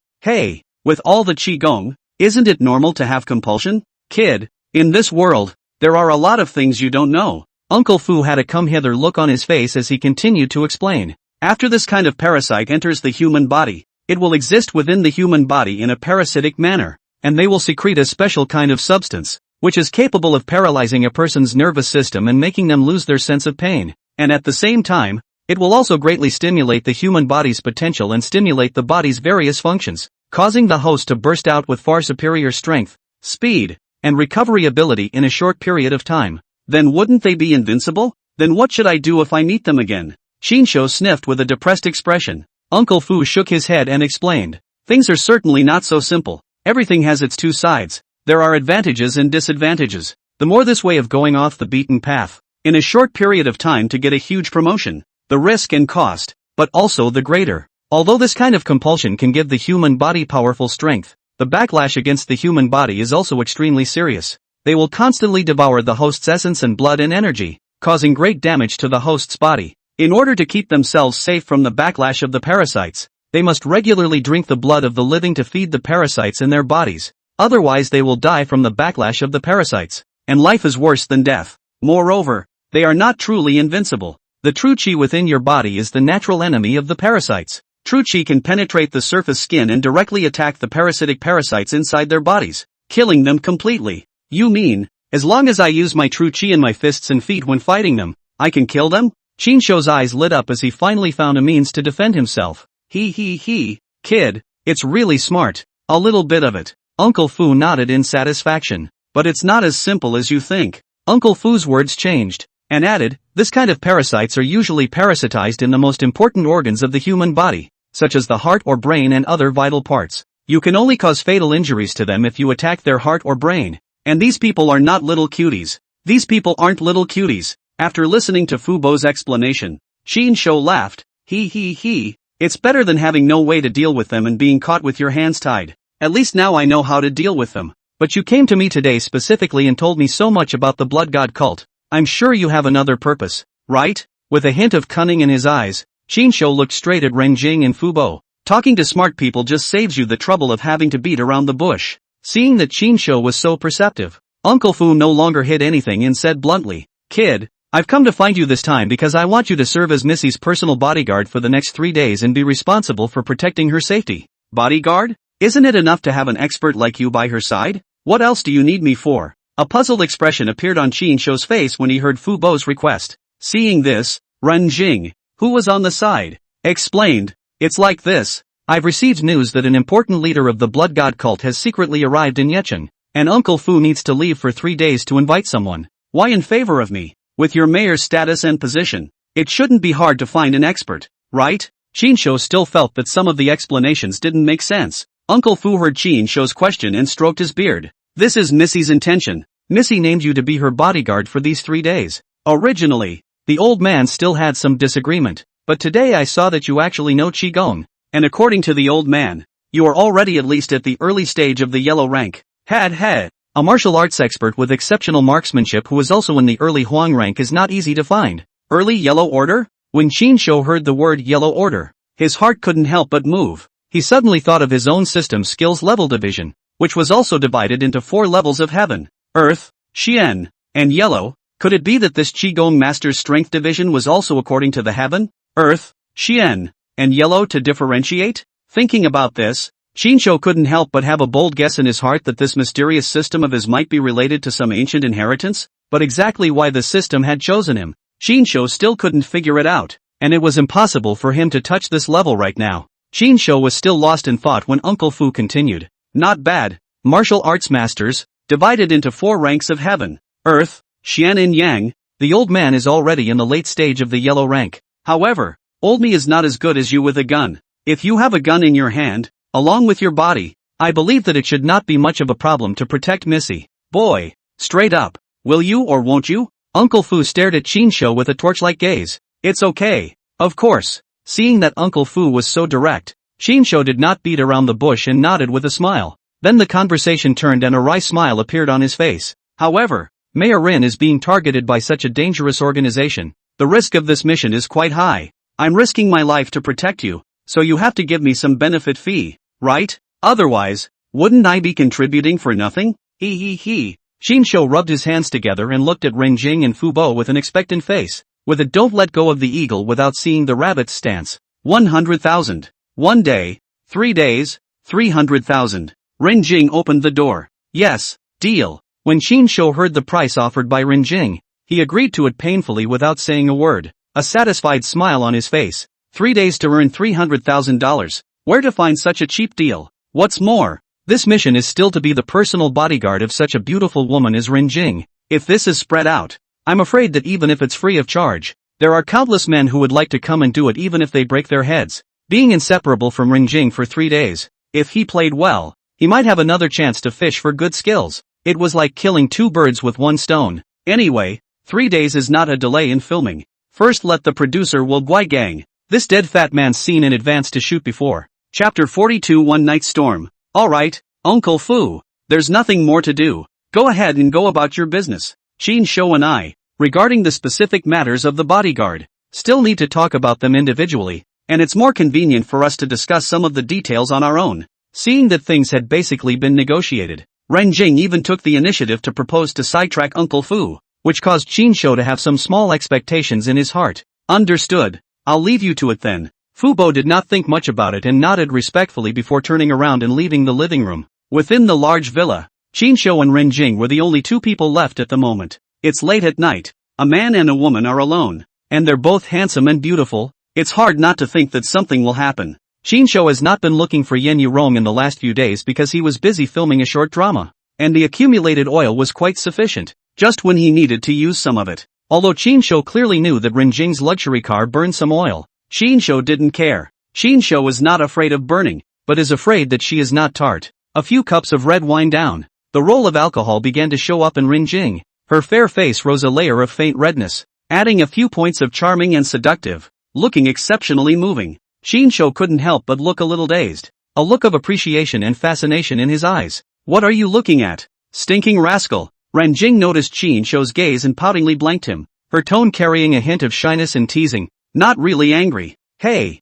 with all the qigong, isn't it normal to have compulsion? Kid, in this world, there are a lot of things you don't know. Uncle Fu had a come-hither look on his face as he continued to explain. After this kind of parasite enters the human body, it will exist within the human body in a parasitic manner, and they will secrete a special kind of substance, which is capable of paralyzing a person's nervous system and making them lose their sense of pain, and at the same time, it will also greatly stimulate the human body's potential and stimulate the body's various functions, causing the host to burst out with far superior strength, speed, and recovery ability in a short period of time. Then wouldn't they be invincible? Then what should I do if I meet them again? Shin-sho sniffed with a depressed expression. Uncle Fu shook his head and explained. Things are certainly not so simple. Everything has its two sides. There are advantages and disadvantages. The more this way of going off the beaten path, in a short period of time to get a huge promotion, the risk and cost, but also the greater. Although this kind of compulsion can give the human body powerful strength, the backlash against the human body is also extremely serious. They will constantly devour the host's essence and blood and energy, causing great damage to the host's body. In order to keep themselves safe from the backlash of the parasites, they must regularly drink the blood of the living to feed the parasites in their bodies. Otherwise they will die from the backlash of the parasites, and life is worse than death. Moreover, they are not truly invincible. The true qi within your body is the natural enemy of the parasites. True qi can penetrate the surface skin and directly attack the parasitic parasites inside their bodies, killing them completely. You mean, as long as I use my true qi in my fists and feet when fighting them, I can kill them? Shin-sho's eyes lit up as he finally found a means to defend himself. Kid, it's really smart. A little bit of it. Uncle Fu nodded in satisfaction. But it's not as simple as you think. Uncle Fu's words changed, and added, this kind of parasites are usually parasitized in the most important organs of the human body, such as the heart or brain and other vital parts. You can only cause fatal injuries to them if you attack their heart or brain. And these people are not little cuties. These people aren't little cuties. After listening to Fubo's explanation, Shin-sho laughed. It's better than having no way to deal with them and being caught with your hands tied. At least now I know how to deal with them. But you came to me today specifically and told me so much about the blood god cult. I'm sure you have another purpose, right? With a hint of cunning in his eyes, Shin-sho looked straight at Renjing and Fubo. Talking to smart people just saves you the trouble of having to beat around the bush. Seeing that Shin-sho was so perceptive, Uncle Fu no longer hid anything and said bluntly, Kid, I've come to find you this time because I want you to serve as Missy's personal bodyguard for the next 3 days and be responsible for protecting her safety. Bodyguard? Isn't it enough to have an expert like you by her side? What else do you need me for? A puzzled expression appeared on Shin-sho's face when he heard Fubo's request. Seeing this, Renjing, who was on the side, explained, it's like this. I've received news that an important leader of the blood god cult has secretly arrived in Yechen, and Uncle Fu needs to leave for 3 days to invite someone. Why in favor of me? With your mayor's status and position, it shouldn't be hard to find an expert, right? Shin-sho still felt that some of the explanations didn't make sense. Uncle Fu heard Shin-sho's question and stroked his beard. This is Missy's intention. Missy named you to be her bodyguard for these 3 days. Originally, the old man still had some disagreement, but today I saw that you actually know Qigong. And according to the old man, you are already at least at the early stage of the yellow rank. A martial arts expert with exceptional marksmanship who is also in the early Huang rank is not easy to find. Early yellow order? When Shin-sho heard the word yellow order, his heart couldn't help but move. He suddenly thought of his own system skills level division, which was also divided into 4 levels of heaven, earth, Xian, and yellow. Could it be that this Qigong master's strength division was also according to the heaven, earth, Xian, and yellow to differentiate? Thinking about this, Shin-sho couldn't help but have a bold guess in his heart that this mysterious system of his might be related to some ancient inheritance, but exactly why the system had chosen him, Shin-sho still couldn't figure it out, and it was impossible for him to touch this level right now. Shin-sho was still lost in thought when Uncle Fu continued. Not bad. Martial arts masters, divided into 4 ranks of heaven, earth, Xian and yang. The old man is already in the late stage of the yellow rank. However, old me is not as good as you with a gun. If you have a gun in your hand, along with your body, I believe that it should not be much of a problem to protect Missy. Boy, straight up, will you or won't you? Uncle Fu stared at Qinshu with a torch-like gaze. It's okay. Of course. Seeing that Uncle Fu was so direct, Qinshu did not beat around the bush and nodded with a smile. Then the conversation turned and a wry smile appeared on his face. However, Mayor Rin is being targeted by such a dangerous organization. The risk of this mission is quite high. I'm risking my life to protect you, so you have to give me some benefit fee, right? Otherwise, wouldn't I be contributing for nothing? He. Qinshu rubbed his hands together and looked at Renjing and Fu Bo with an expectant face. With a don't let go of the eagle without seeing the rabbit's stance. 100,000. 1 day. 3 days. 300,000. Renjing opened the door. Yes, deal. When Qinshu heard the price offered by Renjing, he agreed to it painfully without saying a word, a satisfied smile on his face. 3 days to earn $300,000. Where to find such a cheap deal? What's more, this mission is still to be the personal bodyguard of such a beautiful woman as Renjing. If this is spread out, I'm afraid that even if it's free of charge, there are countless men who would like to come and do it even if they break their heads. Being inseparable from Renjing for 3 days, if he played well, he might have another chance to fish for good skills. It was like killing 2 birds with 1 stone. Anyway, 3 days is not a delay in filming. First let the producer Wu Guai Gang, this dead fat man seen in advance to shoot before. Chapter 42 One Night Storm. Alright, Uncle Fu, there's nothing more to do. Go ahead and go about your business. Qinshu and I, regarding the specific matters of the bodyguard, still need to talk about them individually, and it's more convenient for us to discuss some of the details on our own. Seeing that things had basically been negotiated, Renjing even took the initiative to propose to sidetrack Uncle Fu, which caused Qinshu to have some small expectations in his heart. Understood. I'll leave you to it then. Fu Bo did not think much about it and nodded respectfully before turning around and leaving the living room. Within the large villa, Qinshu and Renjing were the only 2 people left at the moment. It's late at night. A man and a woman are alone, and they're both handsome and beautiful. It's hard not to think that something will happen. Qinshu has not been looking for Yourong in the last few days because he was busy filming a short drama, and the accumulated oil was quite sufficient, just when he needed to use some of it. Although Qinshu clearly knew that Renjing's luxury car burned some oil, Qinshu didn't care. Qinshu is not afraid of burning, but is afraid that she is not tart. A few cups of red wine down, the roll of alcohol began to show up in Renjing. Her fair face rose a layer of faint redness, adding a few points of charming and seductive, looking exceptionally moving. Qinshu couldn't help but look a little dazed, a look of appreciation and fascination in his eyes. What are you looking at? Stinking rascal. Renjing noticed Qinshu's gaze and poutingly blanked him, her tone carrying a hint of shyness and teasing, not really angry. Hey,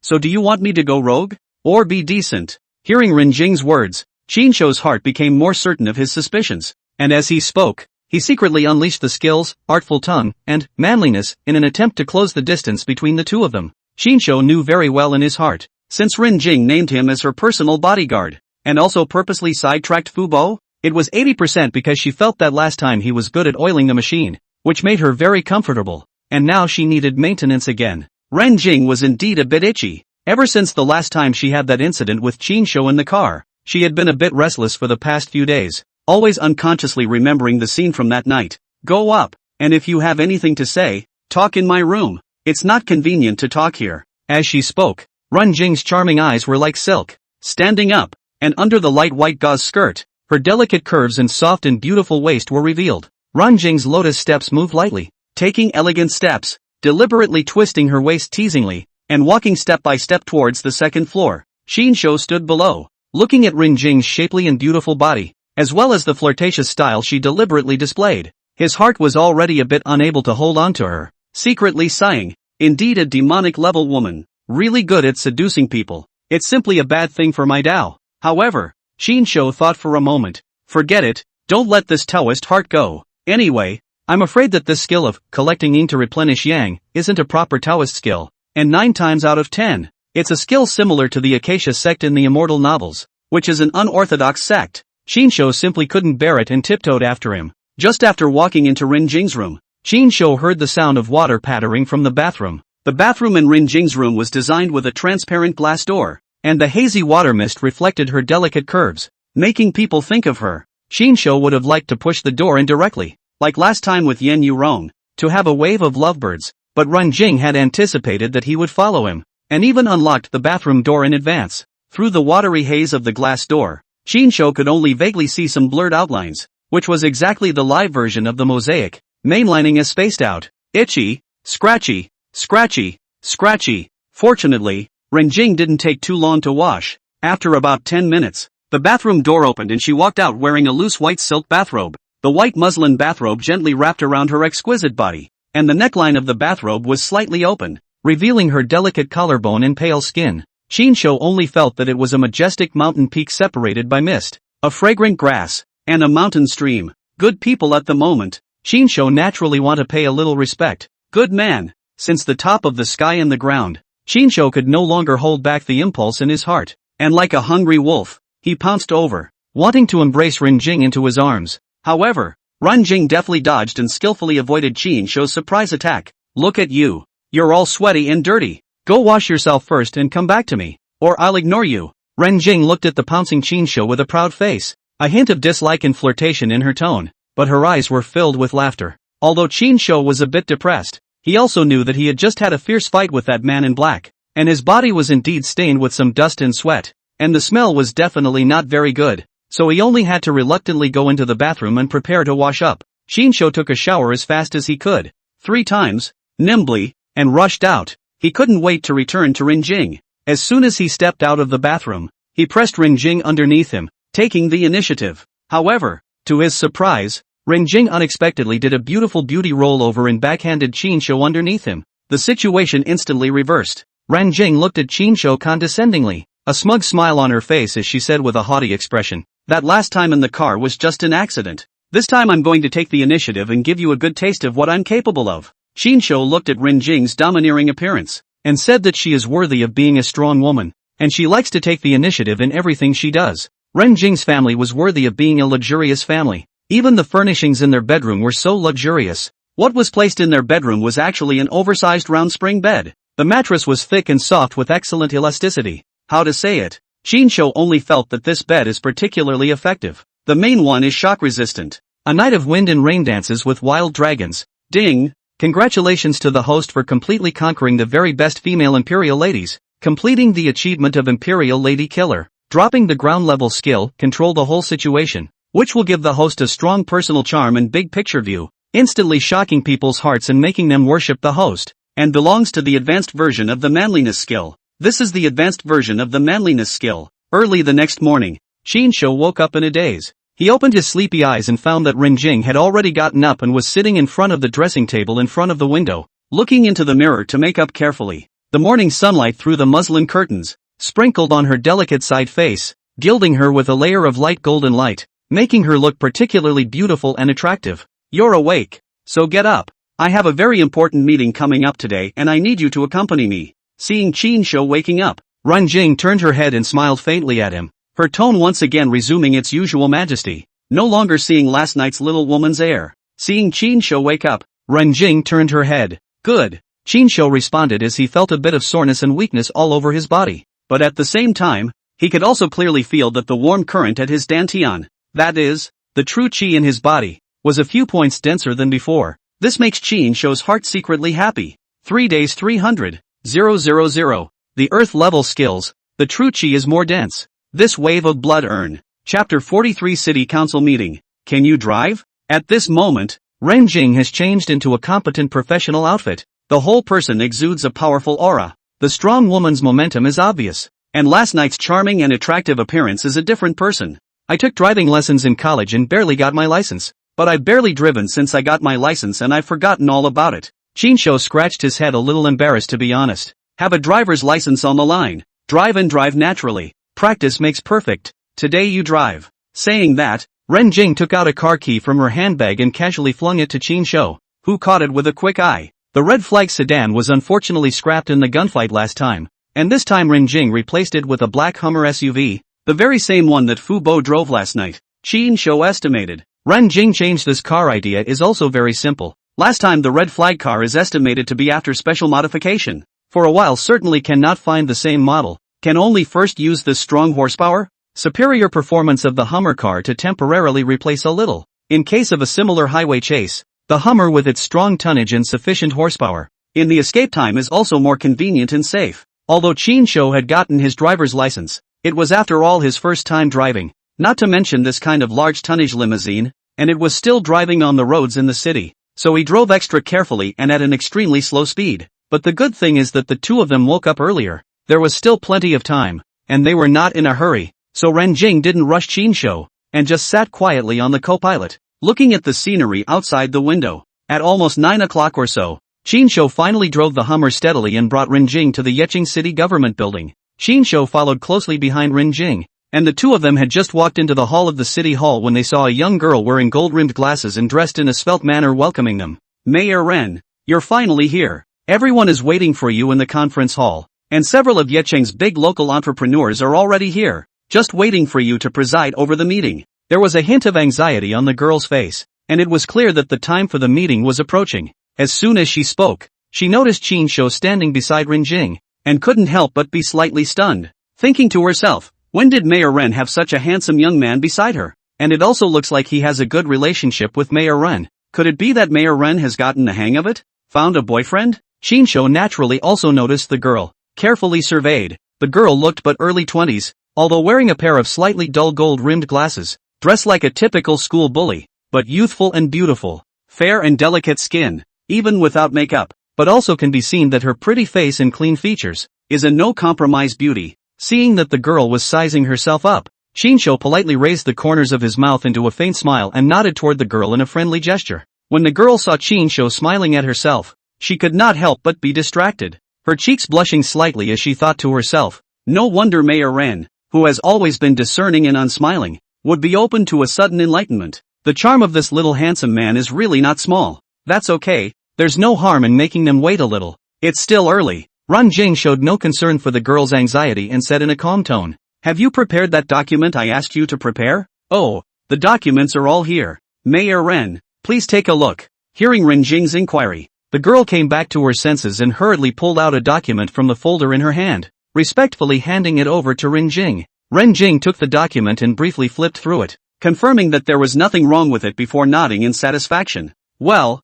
so do you want me to go rogue? Or be decent? Hearing Renjing's words, Qinshu's heart became more certain of his suspicions, and as he spoke, he secretly unleashed the skills, artful tongue, and manliness in an attempt to close the distance between the 2 of them. Qinshu knew very well in his heart, since Renjing named him as her personal bodyguard, and also purposely sidetracked Fu Bo, it was 80% because she felt that last time he was good at oiling the machine, which made her very comfortable, and now she needed maintenance again. Renjing was indeed a bit itchy. Ever since the last time she had that incident with Qinshu in the car, she had been a bit restless for the past few days, always unconsciously remembering the scene from that night. Go up, and if you have anything to say, talk in my room. It's not convenient to talk here. As she spoke, Renjing's charming eyes were like silk. Standing up, and under the light white gauze skirt, her delicate curves and soft and beautiful waist were revealed. Renjing's lotus steps moved lightly, taking elegant steps, deliberately twisting her waist teasingly, and walking step by step towards the 2nd floor. Qinshu stood below, looking at Renjing's shapely and beautiful body, as well as the flirtatious style she deliberately displayed. His heart was already a bit unable to hold on to her, secretly sighing, indeed a demonic level woman, really good at seducing people. It's simply a bad thing for my Dao. However, Qinshu thought for a moment, forget it, don't let this Taoist heart go. Anyway, I'm afraid that this skill of collecting yin to replenish yang isn't a proper Taoist skill, and 9 times out of 10, it's a skill similar to the Acacia sect in the immortal novels, which is an unorthodox sect. Qinshu simply couldn't bear it and tiptoed after him. Just after walking into Renjing's room, Qinshu heard the sound of water pattering from the bathroom. The bathroom in Renjing's room was designed with a transparent glass door, and the hazy water mist reflected her delicate curves, making people think of her. Qinshu would have liked to push the door in directly, like last time with Yourong, to have a wave of lovebirds, but Renjing had anticipated that he would follow him, and even unlocked the bathroom door in advance. Through the watery haze of the glass door, Qinshu could only vaguely see some blurred outlines, which was exactly the live version of the mosaic mainlining as spaced out. Itchy, scratchy, scratchy, scratchy. Fortunately, Renjing didn't take too long to wash. After about 10 minutes, the bathroom door opened and she walked out wearing a loose white silk bathrobe. The white muslin bathrobe gently wrapped around her exquisite body, and the neckline of the bathrobe was slightly open, revealing her delicate collarbone and pale skin. Shinsho only felt that it was a majestic mountain peak separated by mist, a fragrant grass, and a mountain stream. Good people at the moment. Shinsho naturally want to pay a little respect. Good man. Since the top of the sky and the ground, Shinsho could no longer hold back the impulse in his heart, and like a hungry wolf, he pounced over, wanting to embrace Renjing into his arms. However, Renjing deftly dodged and skillfully avoided Shinsho's surprise attack. Look at you. You're all sweaty and dirty. Go wash yourself first and come back to me, or I'll ignore you. Renjing looked at the pouncing Shinsho with a proud face, a hint of dislike and flirtation in her tone, but her eyes were filled with laughter. Although Shinsho was a bit depressed, he also knew that he had just had a fierce fight with that man in black, and his body was indeed stained with some dust and sweat, and the smell was definitely not very good, so he only had to reluctantly go into the bathroom and prepare to wash up. Shinsho took a shower as fast as he could, 3 times, nimbly, and rushed out. He couldn't wait to return to Renjing. As soon as he stepped out of the bathroom, he pressed Renjing underneath him, taking the initiative. However, to his surprise, Renjing unexpectedly did a beautiful beauty rollover and backhanded Shinsho underneath him. The situation instantly reversed. Renjing looked at Shinsho condescendingly, a smug smile on her face as she said with a haughty expression, "That last time in the car was just an accident. This time I'm going to take the initiative and give you a good taste of what I'm capable of." Shinsho looked at Renjing's domineering appearance, and said that she is worthy of being a strong woman, and she likes to take the initiative in everything she does. Renjing's family was worthy of being a luxurious family. Even the furnishings in their bedroom were so luxurious. What was placed in their bedroom was actually an oversized round spring bed. The mattress was thick and soft with excellent elasticity. How to say it? Shinsho only felt that this bed is particularly effective. The main one is shock resistant. A night of wind and rain dances with wild dragons. Ding! Congratulations to the host for completely conquering the very best female Imperial ladies, completing the achievement of Imperial Lady Killer. Dropping the ground level skill, control the whole situation, which will give the host a strong personal charm and big picture view, instantly shocking people's hearts and making them worship the host, and belongs to the advanced version of the manliness skill. This is the advanced version of the manliness skill. Early the next morning, Shinsho woke up in a daze. He opened his sleepy eyes and found that Renjing had already gotten up and was sitting in front of the dressing table in front of the window, looking into the mirror to make up carefully. The morning sunlight through the muslin curtains sprinkled on her delicate side face, gilding her with a layer of light golden light, making her look particularly beautiful and attractive. "You're awake, so get up. I have a very important meeting coming up today and I need you to accompany me." Seeing Shinsho waking up, Renjing turned her head and smiled faintly at him, her tone once again resuming its usual majesty, no longer seeing last night's little woman's air. Seeing Shinsho wake up, Renjing turned her head. "Good," Shinsho responded as he felt a bit of soreness and weakness all over his body, but at the same time, he could also clearly feel that the warm current at his dantian, that is, the true chi in his body, was a few points denser than before. This makes Shinsho's heart secretly happy. 3 days 300,000. The earth level skills, the true chi is more dense. This wave of blood earn. Chapter 43 City Council Meeting. Can you drive? At this moment, Renjing has changed into a competent professional outfit. The whole person exudes a powerful aura. The strong woman's momentum is obvious. And last night's charming and attractive appearance is a different person. I took driving lessons in college and barely got my license. But I've barely driven since I got my license and I've forgotten all about it. Shinsho scratched his head a little embarrassed to be honest. Have a driver's license on the line. Drive and drive naturally. Practice makes perfect. Today you drive. Saying that, Renjing took out a car key from her handbag and casually flung it to Shinsho, who caught it with a quick eye. The red flag sedan was unfortunately scrapped in the gunfight last time, and this time Renjing replaced it with a black Hummer SUV, the very same one that Fu Bo drove last night. Shinsho estimated. Renjing changed this car idea is also very simple. Last time the red flag car is estimated to be after special modification. For a while certainly cannot find the same model. Can only first use this strong horsepower, superior performance of the Hummer car to temporarily replace a little. In case of a similar highway chase, the Hummer with its strong tonnage and sufficient horsepower, in the escape time is also more convenient and safe. Although Shinsho had gotten his driver's license, it was after all his first time driving, not to mention this kind of large tonnage limousine, and it was still driving on the roads in the city. so he drove extra carefully and at an extremely slow speed. But the good thing is that the two of them woke up earlier. There was still plenty of time, and they were not in a hurry, so Renjing didn't rush Qinshu, and just sat quietly on the co-pilot, looking at the scenery outside the window. At almost 9 o'clock or so, Qinshu finally drove the Hummer steadily and brought Renjing to the Yecheng City Government Building. Qinshu followed closely behind Renjing, and the two of them had just walked into the hall of the city hall when they saw a young girl wearing gold-rimmed glasses and dressed in a svelte manner welcoming them. Mayor Ren, you're finally here. Everyone is waiting for you in the conference hall, and several of Yecheng's big local entrepreneurs are already here, just waiting for you to preside over the meeting. There was a hint of anxiety on the girl's face, and it was clear that the time for the meeting was approaching. As soon as she spoke, she noticed Qinshu standing beside Renjing, and couldn't help but be slightly stunned, thinking to herself, when did Mayor Ren have such a handsome young man beside her? And it also looks like he has a good relationship with Mayor Ren. Could it be that Mayor Ren has gotten the hang of it? Found a boyfriend? Qinshu naturally also noticed the girl, carefully surveyed. The girl looked but early 20s, although wearing a pair of slightly dull gold-rimmed glasses, dressed like a typical school bully, but youthful and beautiful, fair and delicate skin, even without makeup, but also can be seen that her pretty face and clean features is a no-compromise beauty. Seeing that the girl was sizing herself up, Qinshu politely raised the corners of his mouth into a faint smile and nodded toward the girl in a friendly gesture. When the girl saw Qinshu smiling at herself, she could not help but be distracted, her cheeks blushing slightly as she thought to herself, no wonder Mayor Ren, who has always been discerning and unsmiling, would be open to a sudden enlightenment. The charm of this little handsome man is really not small. That's okay, there's no harm in making them wait a little. It's still early. Renjing showed no concern for the girl's anxiety and said in a calm tone, have you prepared that document I asked you to prepare? Oh, the documents are all here. Mayor Ren, please take a look. Hearing Renjing's inquiry, the girl came back to her senses and hurriedly pulled out a document from the folder in her hand, respectfully handing it over to Renjing. Renjing took the document and briefly flipped through it, confirming that there was nothing wrong with it before nodding in satisfaction. Well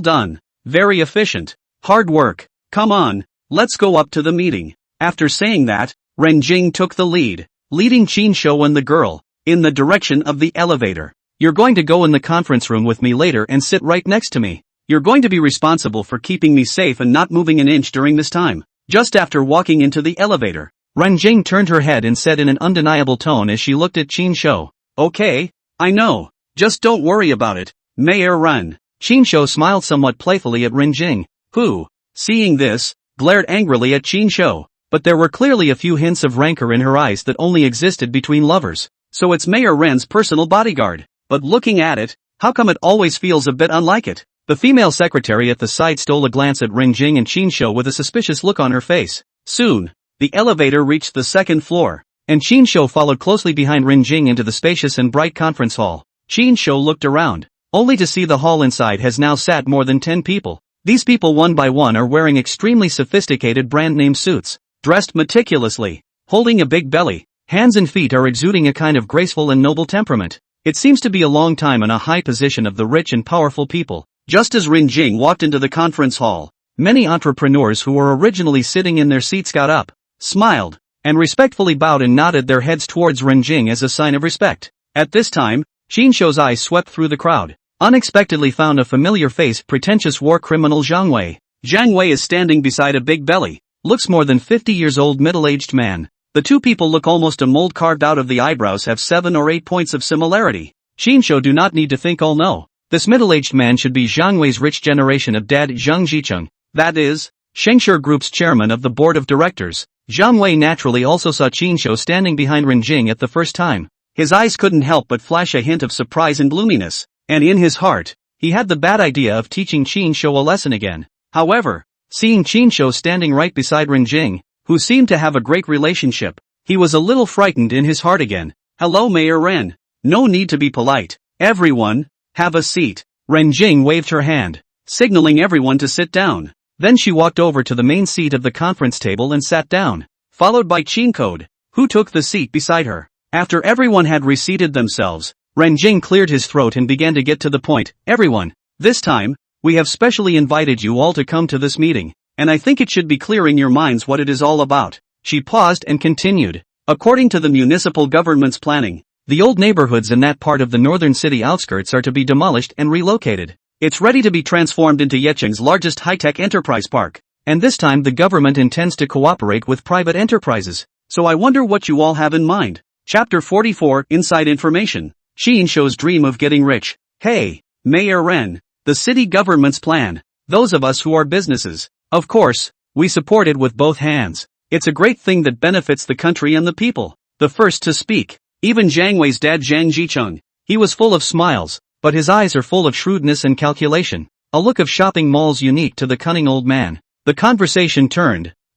done. Very efficient. Hard work. Come on, let's go up to the meeting. After saying that, Renjing took the lead, leading Qinshu and the girl in the direction of the elevator. You're going to go in the conference room with me later and sit right next to me. You're going to be responsible for keeping me safe and not moving an inch during this time. Just after walking into the elevator, Renjing turned her head and said in an undeniable tone as she looked at Qinshu, okay, I know. Just don't worry about it, Mayor Ren. Qinshu smiled somewhat playfully at Renjing, who, seeing this, glared angrily at Qinshu, but there were clearly a few hints of rancor in her eyes that only existed between lovers. So it's Mayor Ren's personal bodyguard. But looking at it, how come it always feels a bit unlike it? The female secretary at the side stole a glance at Renjing and Qinshu with a suspicious look on her face. Soon, the elevator reached the second floor, and Qinshu followed closely behind Renjing into the spacious and bright conference hall. Qinshu looked around, only to see the hall inside has now sat more than 10 people. These people one by one are wearing extremely sophisticated brand-name suits, dressed meticulously, holding a big belly, hands and feet are exuding a kind of graceful and noble temperament. It seems to be a long time in a high position of the rich and powerful people. Just as Renjing walked into the conference hall, many entrepreneurs who were originally sitting in their seats got up, smiled, and respectfully bowed and nodded their heads towards Renjing as a sign of respect. At this time, Qinshu's eyes swept through the crowd, unexpectedly found a familiar face, pretentious war criminal Zhang Wei. Zhang Wei is standing beside a big belly, looks more than 50 years old middle-aged man. The two people look almost a mold carved out of the eyebrows, have 7 or 8 points of similarity. Qinshu do not need to think, oh no, this middle-aged man should be Zhang Wei's rich generation of dad Zhang Jicheng, that is, Shengshur Group's chairman of the board of directors. Zhang Wei naturally also saw Qinshu standing behind Renjing at the first time. His eyes couldn't help but flash a hint of surprise and gloominess, and in his heart, he had the bad idea of teaching Qinshu a lesson again. However, seeing Qinshu standing right beside Renjing, who seemed to have a great relationship, he was a little frightened in his heart again. Hello Mayor Ren. No need to be polite. Everyone, have a seat. Renjing waved her hand, signaling everyone to sit down. Then she walked over to the main seat of the conference table and sat down, followed by Qinshu, who took the seat beside her. After everyone had reseated themselves, Renjing cleared his throat and began to get to the point. Everyone, this time, we have specially invited you all to come to this meeting, and I think it should be clear in your minds what it is all about. She paused and continued. According to the municipal government's planning, the old neighborhoods in that part of the northern city outskirts are to be demolished and relocated. It's ready to be transformed into Yecheng's largest high-tech enterprise park. And this time the government intends to cooperate with private enterprises. So I wonder what you all have in mind. Chapter 44, Inside Information. Qin Shou's dream of getting rich. Hey, Mayor Ren. The city government's plan. Those of us who are businesses. Of course, we support it with both hands. It's a great thing that benefits the country and the people. The first to speak. Even Zhang Wei's dad Zhang Jicheng. He was full of smiles, but his eyes are full of shrewdness and calculation. A look of shopping malls unique to the cunning old man. The conversation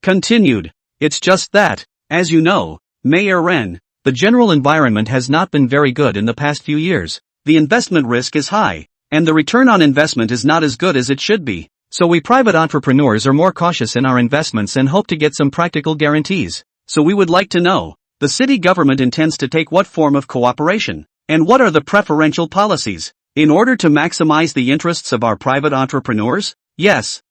continued. It's just that, as you know, Mayor Ren, the general environment has not been very good in the past few years. The investment risk is high, and the return on investment is not as good as it should be. So we private entrepreneurs are more cautious in our investments and hope to get some practical guarantees. So we would like to know, the city government intends to take what form of cooperation, and what are the preferential policies, in order to maximize the interests of our private entrepreneurs? Yes.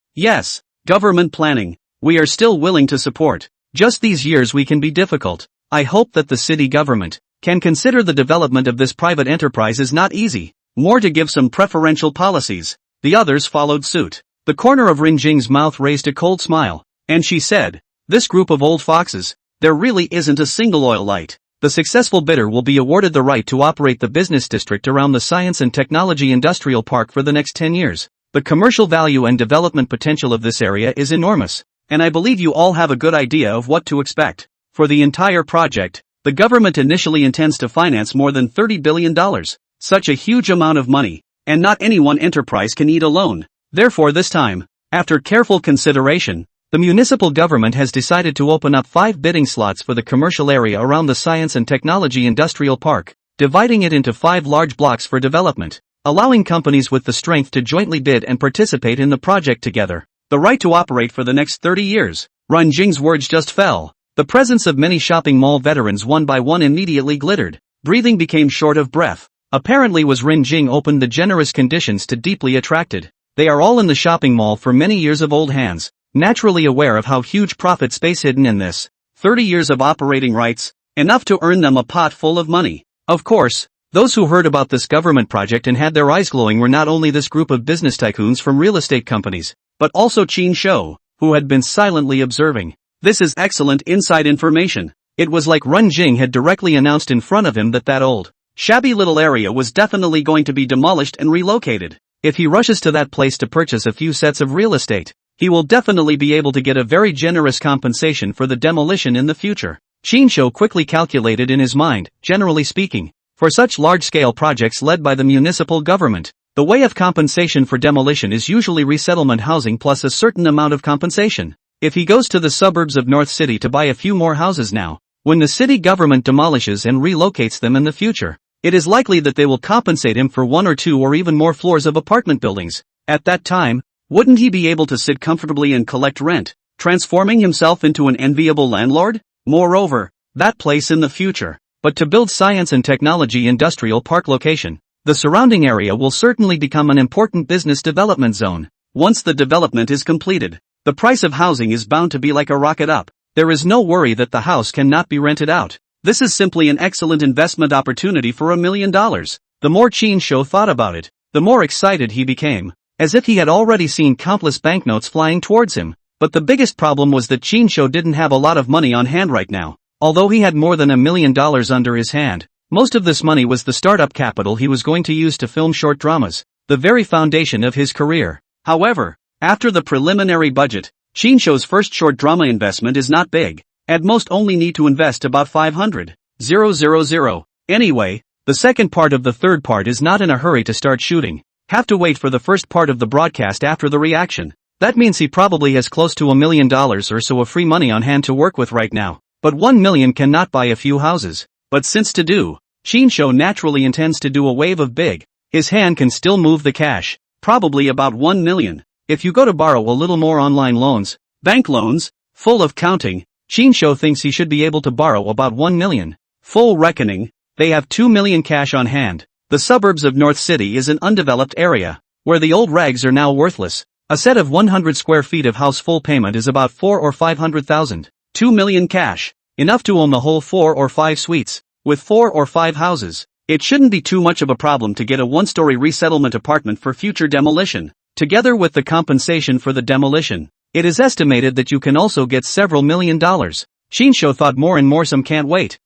Government planning. We are still willing to support. Just these years we can be difficult. I hope that the city government can consider the development of this private enterprise is not easy. More to give some preferential policies. The others followed suit. The corner of Rin Jing's mouth raised a cold smile, and she said, this group of old foxes, there really isn't a single oil light. The successful bidder will be awarded the right to operate the business district around the Science and Technology Industrial Park for the next 10 years. The commercial value and development potential of this area is enormous, and I believe you all have a good idea of what to expect. For the entire project, the government initially intends to finance more than $30 billion. Such a huge amount of money, and not any one enterprise can eat alone. Therefore this time, after careful consideration, the municipal government has decided to open up 5 bidding slots for the commercial area around the Science and Technology Industrial Park, dividing it into 5 large blocks for development, allowing companies with the strength to jointly bid and participate in the project together. The right to operate for the next 30 years. Ren Jing's words just fell. The presence of many shopping mall veterans one by one immediately glittered. Breathing became short of breath. Apparently was Ren Jing opened the generous conditions to deeply attracted. They are all in the shopping mall for many years of old hands, naturally aware of how huge profit space hidden in this. 30 years of operating rights, enough to earn them a pot full of money. Of course, those who heard about this government project and had their eyes glowing were not only this group of business tycoons from real estate companies, but also Qin Shou, who had been silently observing. This is excellent inside information. It was like Ren Jing had directly announced in front of him that old, shabby little area was definitely going to be demolished and relocated. If he rushes to that place to purchase a few sets of real estate, he will definitely be able to get a very generous compensation for the demolition in the future. Qin Shou quickly calculated in his mind, generally speaking, for such large-scale projects led by the municipal government, the way of compensation for demolition is usually resettlement housing plus a certain amount of compensation. If he goes to the suburbs of North City to buy a few more houses now, when the city government demolishes and relocates them in the future, it is likely that they will compensate him for 1 or 2 or even more floors of apartment buildings. At that time, wouldn't he be able to sit comfortably and collect rent, transforming himself into an enviable landlord? Moreover, that place in the future. But to build Science and Technology Industrial Park location, the surrounding area will certainly become an important business development zone. Once the development is completed, the price of housing is bound to be like a rocket up. There is no worry that the house cannot be rented out. This is simply an excellent investment opportunity for $1 million. The more Qin Shou thought about it, the more excited he became, as if he had already seen countless banknotes flying towards him. But the biggest problem was that Qin Shou didn't have a lot of money on hand right now. Although he had more than $1 million under his hand, most of this money was the startup capital he was going to use to film short dramas, the very foundation of his career. However, after the preliminary budget, Qin Shou's first short drama investment is not big. At most only need to invest about 500,000. Anyway, the second part of the third part is not in a hurry to start shooting. Have to wait for the first part of the broadcast after the reaction. That means he probably has close to $1 million or so of free money on hand to work with right now. But 1 million cannot buy a few houses. But since to do, Qin Shou naturally intends to do a wave of big. His hand can still move the cash, probably about 1 million. If you go to borrow a little more online loans, bank loans, full of counting, Qin Shou thinks he should be able to borrow about 1 million. Full reckoning, they have 2 million cash on hand. The suburbs of North City is an undeveloped area, where the old rags are now worthless. A set of 100 square feet of house full payment is about 4 or 500,000. 2 million cash, enough to own the whole 4 or 5 suites, with 4 or 5 houses. It shouldn't be too much of a problem to get a one-story resettlement apartment for future demolition, together with the compensation for the demolition. It is estimated that you can also get several $1 million. Shinsho thought more and more. Some can't wait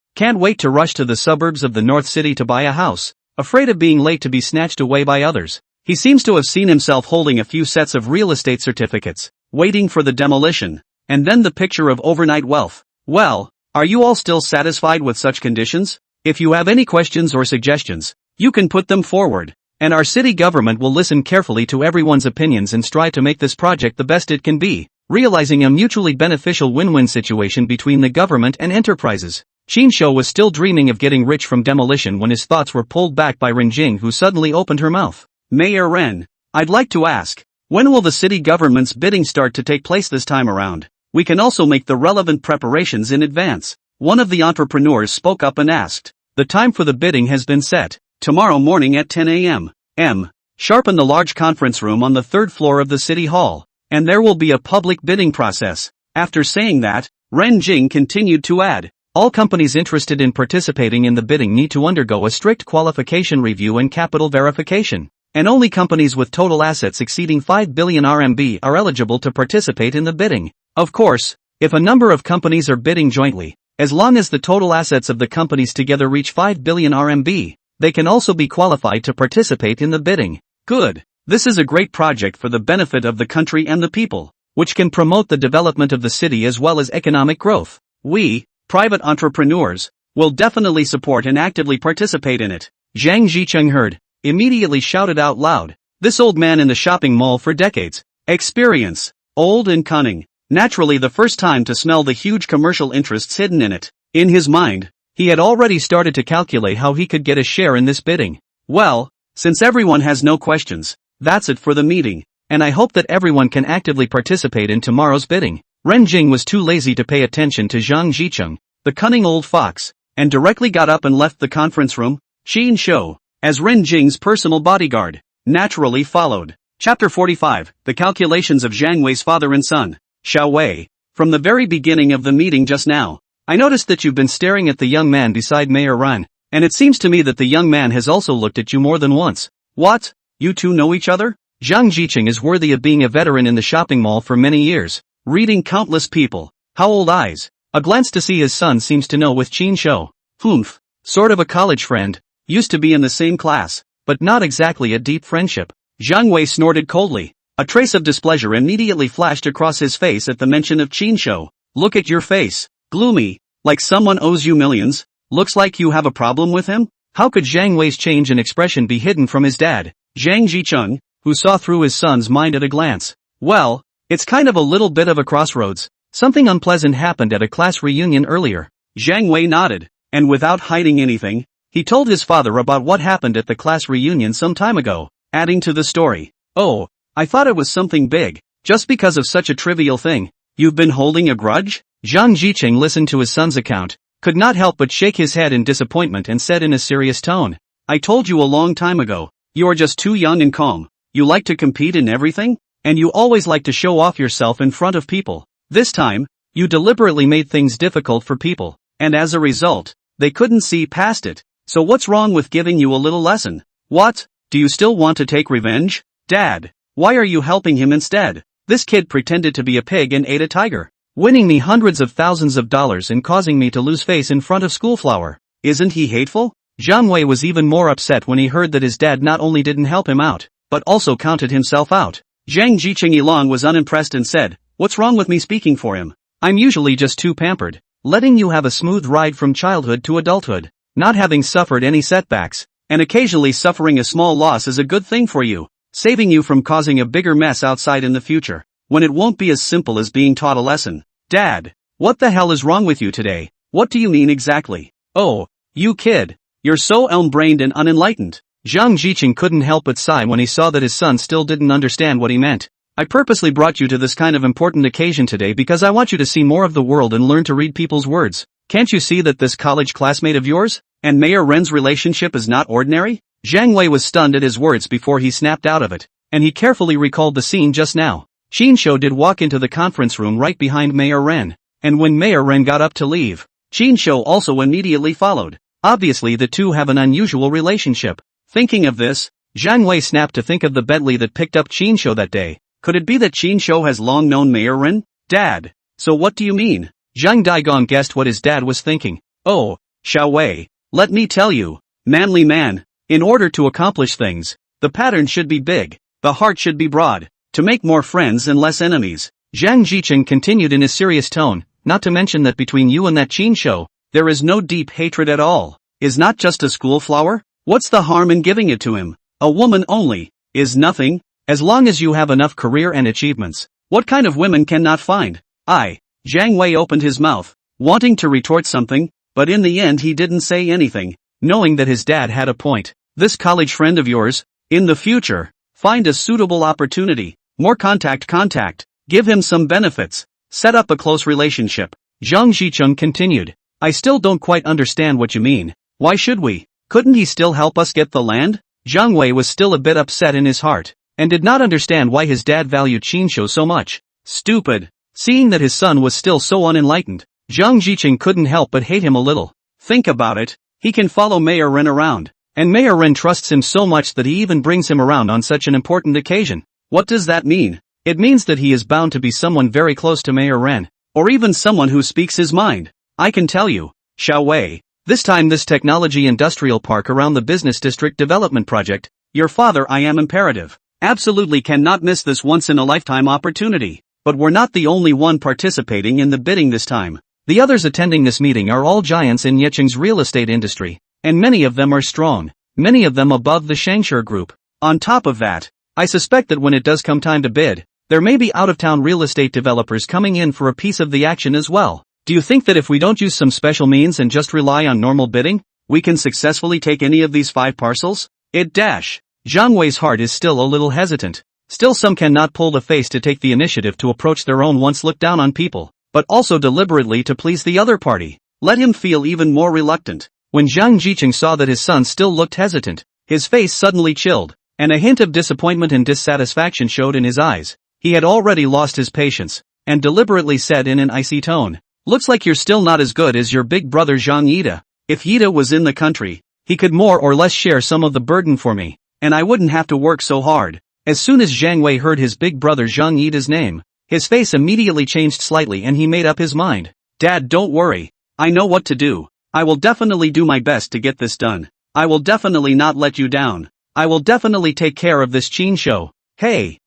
to rush to the suburbs of the North City to buy a house, afraid of being late to be snatched away by others. He seems to have seen himself holding a few sets of real estate certificates, waiting for the demolition, and then the picture of overnight wealth. Well, are you all still satisfied with such conditions? If you have any questions or suggestions, you can put them forward, and our city government will listen carefully to everyone's opinions and strive to make this project the best it can be, realizing a mutually beneficial win-win situation between the government and enterprises. Shinsho was still dreaming of getting rich from demolition when his thoughts were pulled back by Renjing, who suddenly opened her mouth. Mayor Ren, I'd like to ask, when will the city government's bidding start to take place this time around? We can also make the relevant preparations in advance. One of the entrepreneurs spoke up and asked. The time for the bidding has been set, tomorrow morning at 10 a.m. Sharp in the large conference room on the third floor of the city hall, and there will be a public bidding process. After saying that, Ren Jing continued to add, all companies interested in participating in the bidding need to undergo a strict qualification review and capital verification, and only companies with total assets exceeding 5 billion RMB are eligible to participate in the bidding. Of course, if a number of companies are bidding jointly, as long as the total assets of the companies together reach 5 billion RMB, they can also be qualified to participate in the bidding. Good. This is a great project for the benefit of the country and the people, which can promote the development of the city as well as economic growth. We, private entrepreneurs, will definitely support and actively participate in it. Zhang Zicheng heard, immediately shouted out loud. This old man in the shopping mall for decades. Experience. Old and cunning. Naturally the first time to smell the huge commercial interests hidden in it. In his mind, he had already started to calculate how he could get a share in this bidding. Well, since everyone has no questions, that's it for the meeting, and I hope that everyone can actively participate in tomorrow's bidding. Ren Jing was too lazy to pay attention to Zhang Zicheng, the cunning old fox, and directly got up and left the conference room. Xin Shou, as Ren Jing's personal bodyguard, naturally followed. Chapter 45, The Calculations of Zhang Wei's Father and Son. Xiao Wei, from the very beginning of the meeting just now, I noticed that you've been staring at the young man beside Mayor Ren, and it seems to me that the young man has also looked at you more than once. What? You two know each other? Zhang Zicheng is worthy of being a veteran in the shopping mall for many years, reading countless people. How old eyes? A glance to see his son seems to know with Qin Shou. Humph, sort of a college friend, used to be in the same class, but not exactly a deep friendship. Zhang Wei snorted coldly. A trace of displeasure immediately flashed across his face at the mention of Qin Shou. Look at your face. Gloomy, like someone owes you millions. Looks like you have a problem with him? How could Zhang Wei's change in expression be hidden from his dad, Zhang Zicheng, who saw through his son's mind at a glance? Well, it's kind of a little bit of a crossroads. Something unpleasant happened at a class reunion earlier. Zhang Wei nodded, and without hiding anything, he told his father about what happened at the class reunion some time ago, adding to the story. Oh, I thought it was something big, just because of such a trivial thing. You've been holding a grudge? Zhang Zicheng listened to his son's account, could not help but shake his head in disappointment and said in a serious tone, I told you a long time ago, you are just too young and calm. You like to compete in everything, and you always like to show off yourself in front of people. This time, you deliberately made things difficult for people, and as a result, they couldn't see past it. So what's wrong with giving you a little lesson? What? Do you still want to take revenge? Dad, why are you helping him instead? This kid pretended to be a pig and ate a tiger, winning me hundreds of thousands of dollars and causing me to lose face in front of Schoolflower. Isn't he hateful? Zhang Wei was even more upset when he heard that his dad not only didn't help him out, but also counted himself out. Zhang Zicheng Yilong was unimpressed and said, what's wrong with me speaking for him? I'm usually just too pampered, letting you have a smooth ride from childhood to adulthood, not having suffered any setbacks, and occasionally suffering a small loss is a good thing for you, saving you from causing a bigger mess outside in the future, when it won't be as simple as being taught a lesson. Dad, what the hell is wrong with you today? What do you mean exactly? Oh, you kid, you're so elm-brained and unenlightened. Zhang Zicheng couldn't help but sigh when he saw that his son still didn't understand what he meant. I purposely brought you to this kind of important occasion today because I want you to see more of the world and learn to read people's words. Can't you see that this college classmate of yours and Mayor Ren's relationship is not ordinary? Zhang Wei was stunned at his words before he snapped out of it, and he carefully recalled the scene just now. Xin Shou did walk into the conference room right behind Mayor Ren, and when Mayor Ren got up to leave, Xin Shou also immediately followed. Obviously the two have an unusual relationship. Thinking of this, Zhang Wei snapped to think of the Bentley that picked up Qinshu that day. Could it be that Qinshu has long known Mayor Ren? Dad. So what do you mean? Zhang Daigong guessed what his dad was thinking. Oh, Xiao Wei. Let me tell you, manly man. In order to accomplish things, the pattern should be big, the heart should be broad, to make more friends and less enemies. Zhang Jicheng continued in a serious tone, not to mention that between you and that Qinshu, there is no deep hatred at all. Is not just a school flower? What's the harm in giving it to him? A woman only, is nothing, as long as you have enough career and achievements. What kind of women cannot find? Zhang Wei opened his mouth, wanting to retort something, but in the end he didn't say anything, knowing that his dad had a point. This college friend of yours, in the future, find a suitable opportunity, more contact, give him some benefits, set up a close relationship. Zhang Jicheng continued. I still don't quite understand what you mean. Why should we? Couldn't he still help us get the land? Zhang Wei was still a bit upset in his heart, and did not understand why his dad valued Qinshu so much. Stupid. Seeing that his son was still so unenlightened, Zhang Jicheng couldn't help but hate him a little. Think about it, he can follow Mayor Ren around, and Mayor Ren trusts him so much that he even brings him around on such an important occasion. What does that mean? It means that he is bound to be someone very close to Mayor Ren, or even someone who speaks his mind. I can tell you, Xiao Wei, this time this technology industrial park around the business district development project, your father I am imperative. Absolutely cannot miss this once-in-a-lifetime opportunity. But we're not the only one participating in the bidding this time. The others attending this meeting are all giants in Yecheng's real estate industry, and many of them are strong, many of them above the Shangshur group. On top of that, I suspect that when it does come time to bid, there may be out-of-town real estate developers coming in for a piece of the action as well. Do you think that if we don't use some special means and just rely on normal bidding, we can successfully take any of these 5 parcels? Zhang Wei's heart is still a little hesitant. Still, some cannot pull the face to take the initiative to approach their own once looked down on people, but also deliberately to please the other party. Let him feel even more reluctant. When Zhang Jicheng saw that his son still looked hesitant, his face suddenly chilled, and a hint of disappointment and dissatisfaction showed in his eyes. He had already lost his patience, and deliberately said in an icy tone, looks like you're still not as good as your big brother Zhang Yida. If Yida was in the country, he could more or less share some of the burden for me, and I wouldn't have to work so hard. As soon as Zhang Wei heard his big brother Zhang Yida's name, his face immediately changed slightly and he made up his mind. Dad, don't worry. I know what to do. I will definitely do my best to get this done. I will definitely not let you down. I will definitely take care of this Qinshu. Hey,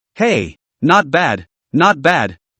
not bad,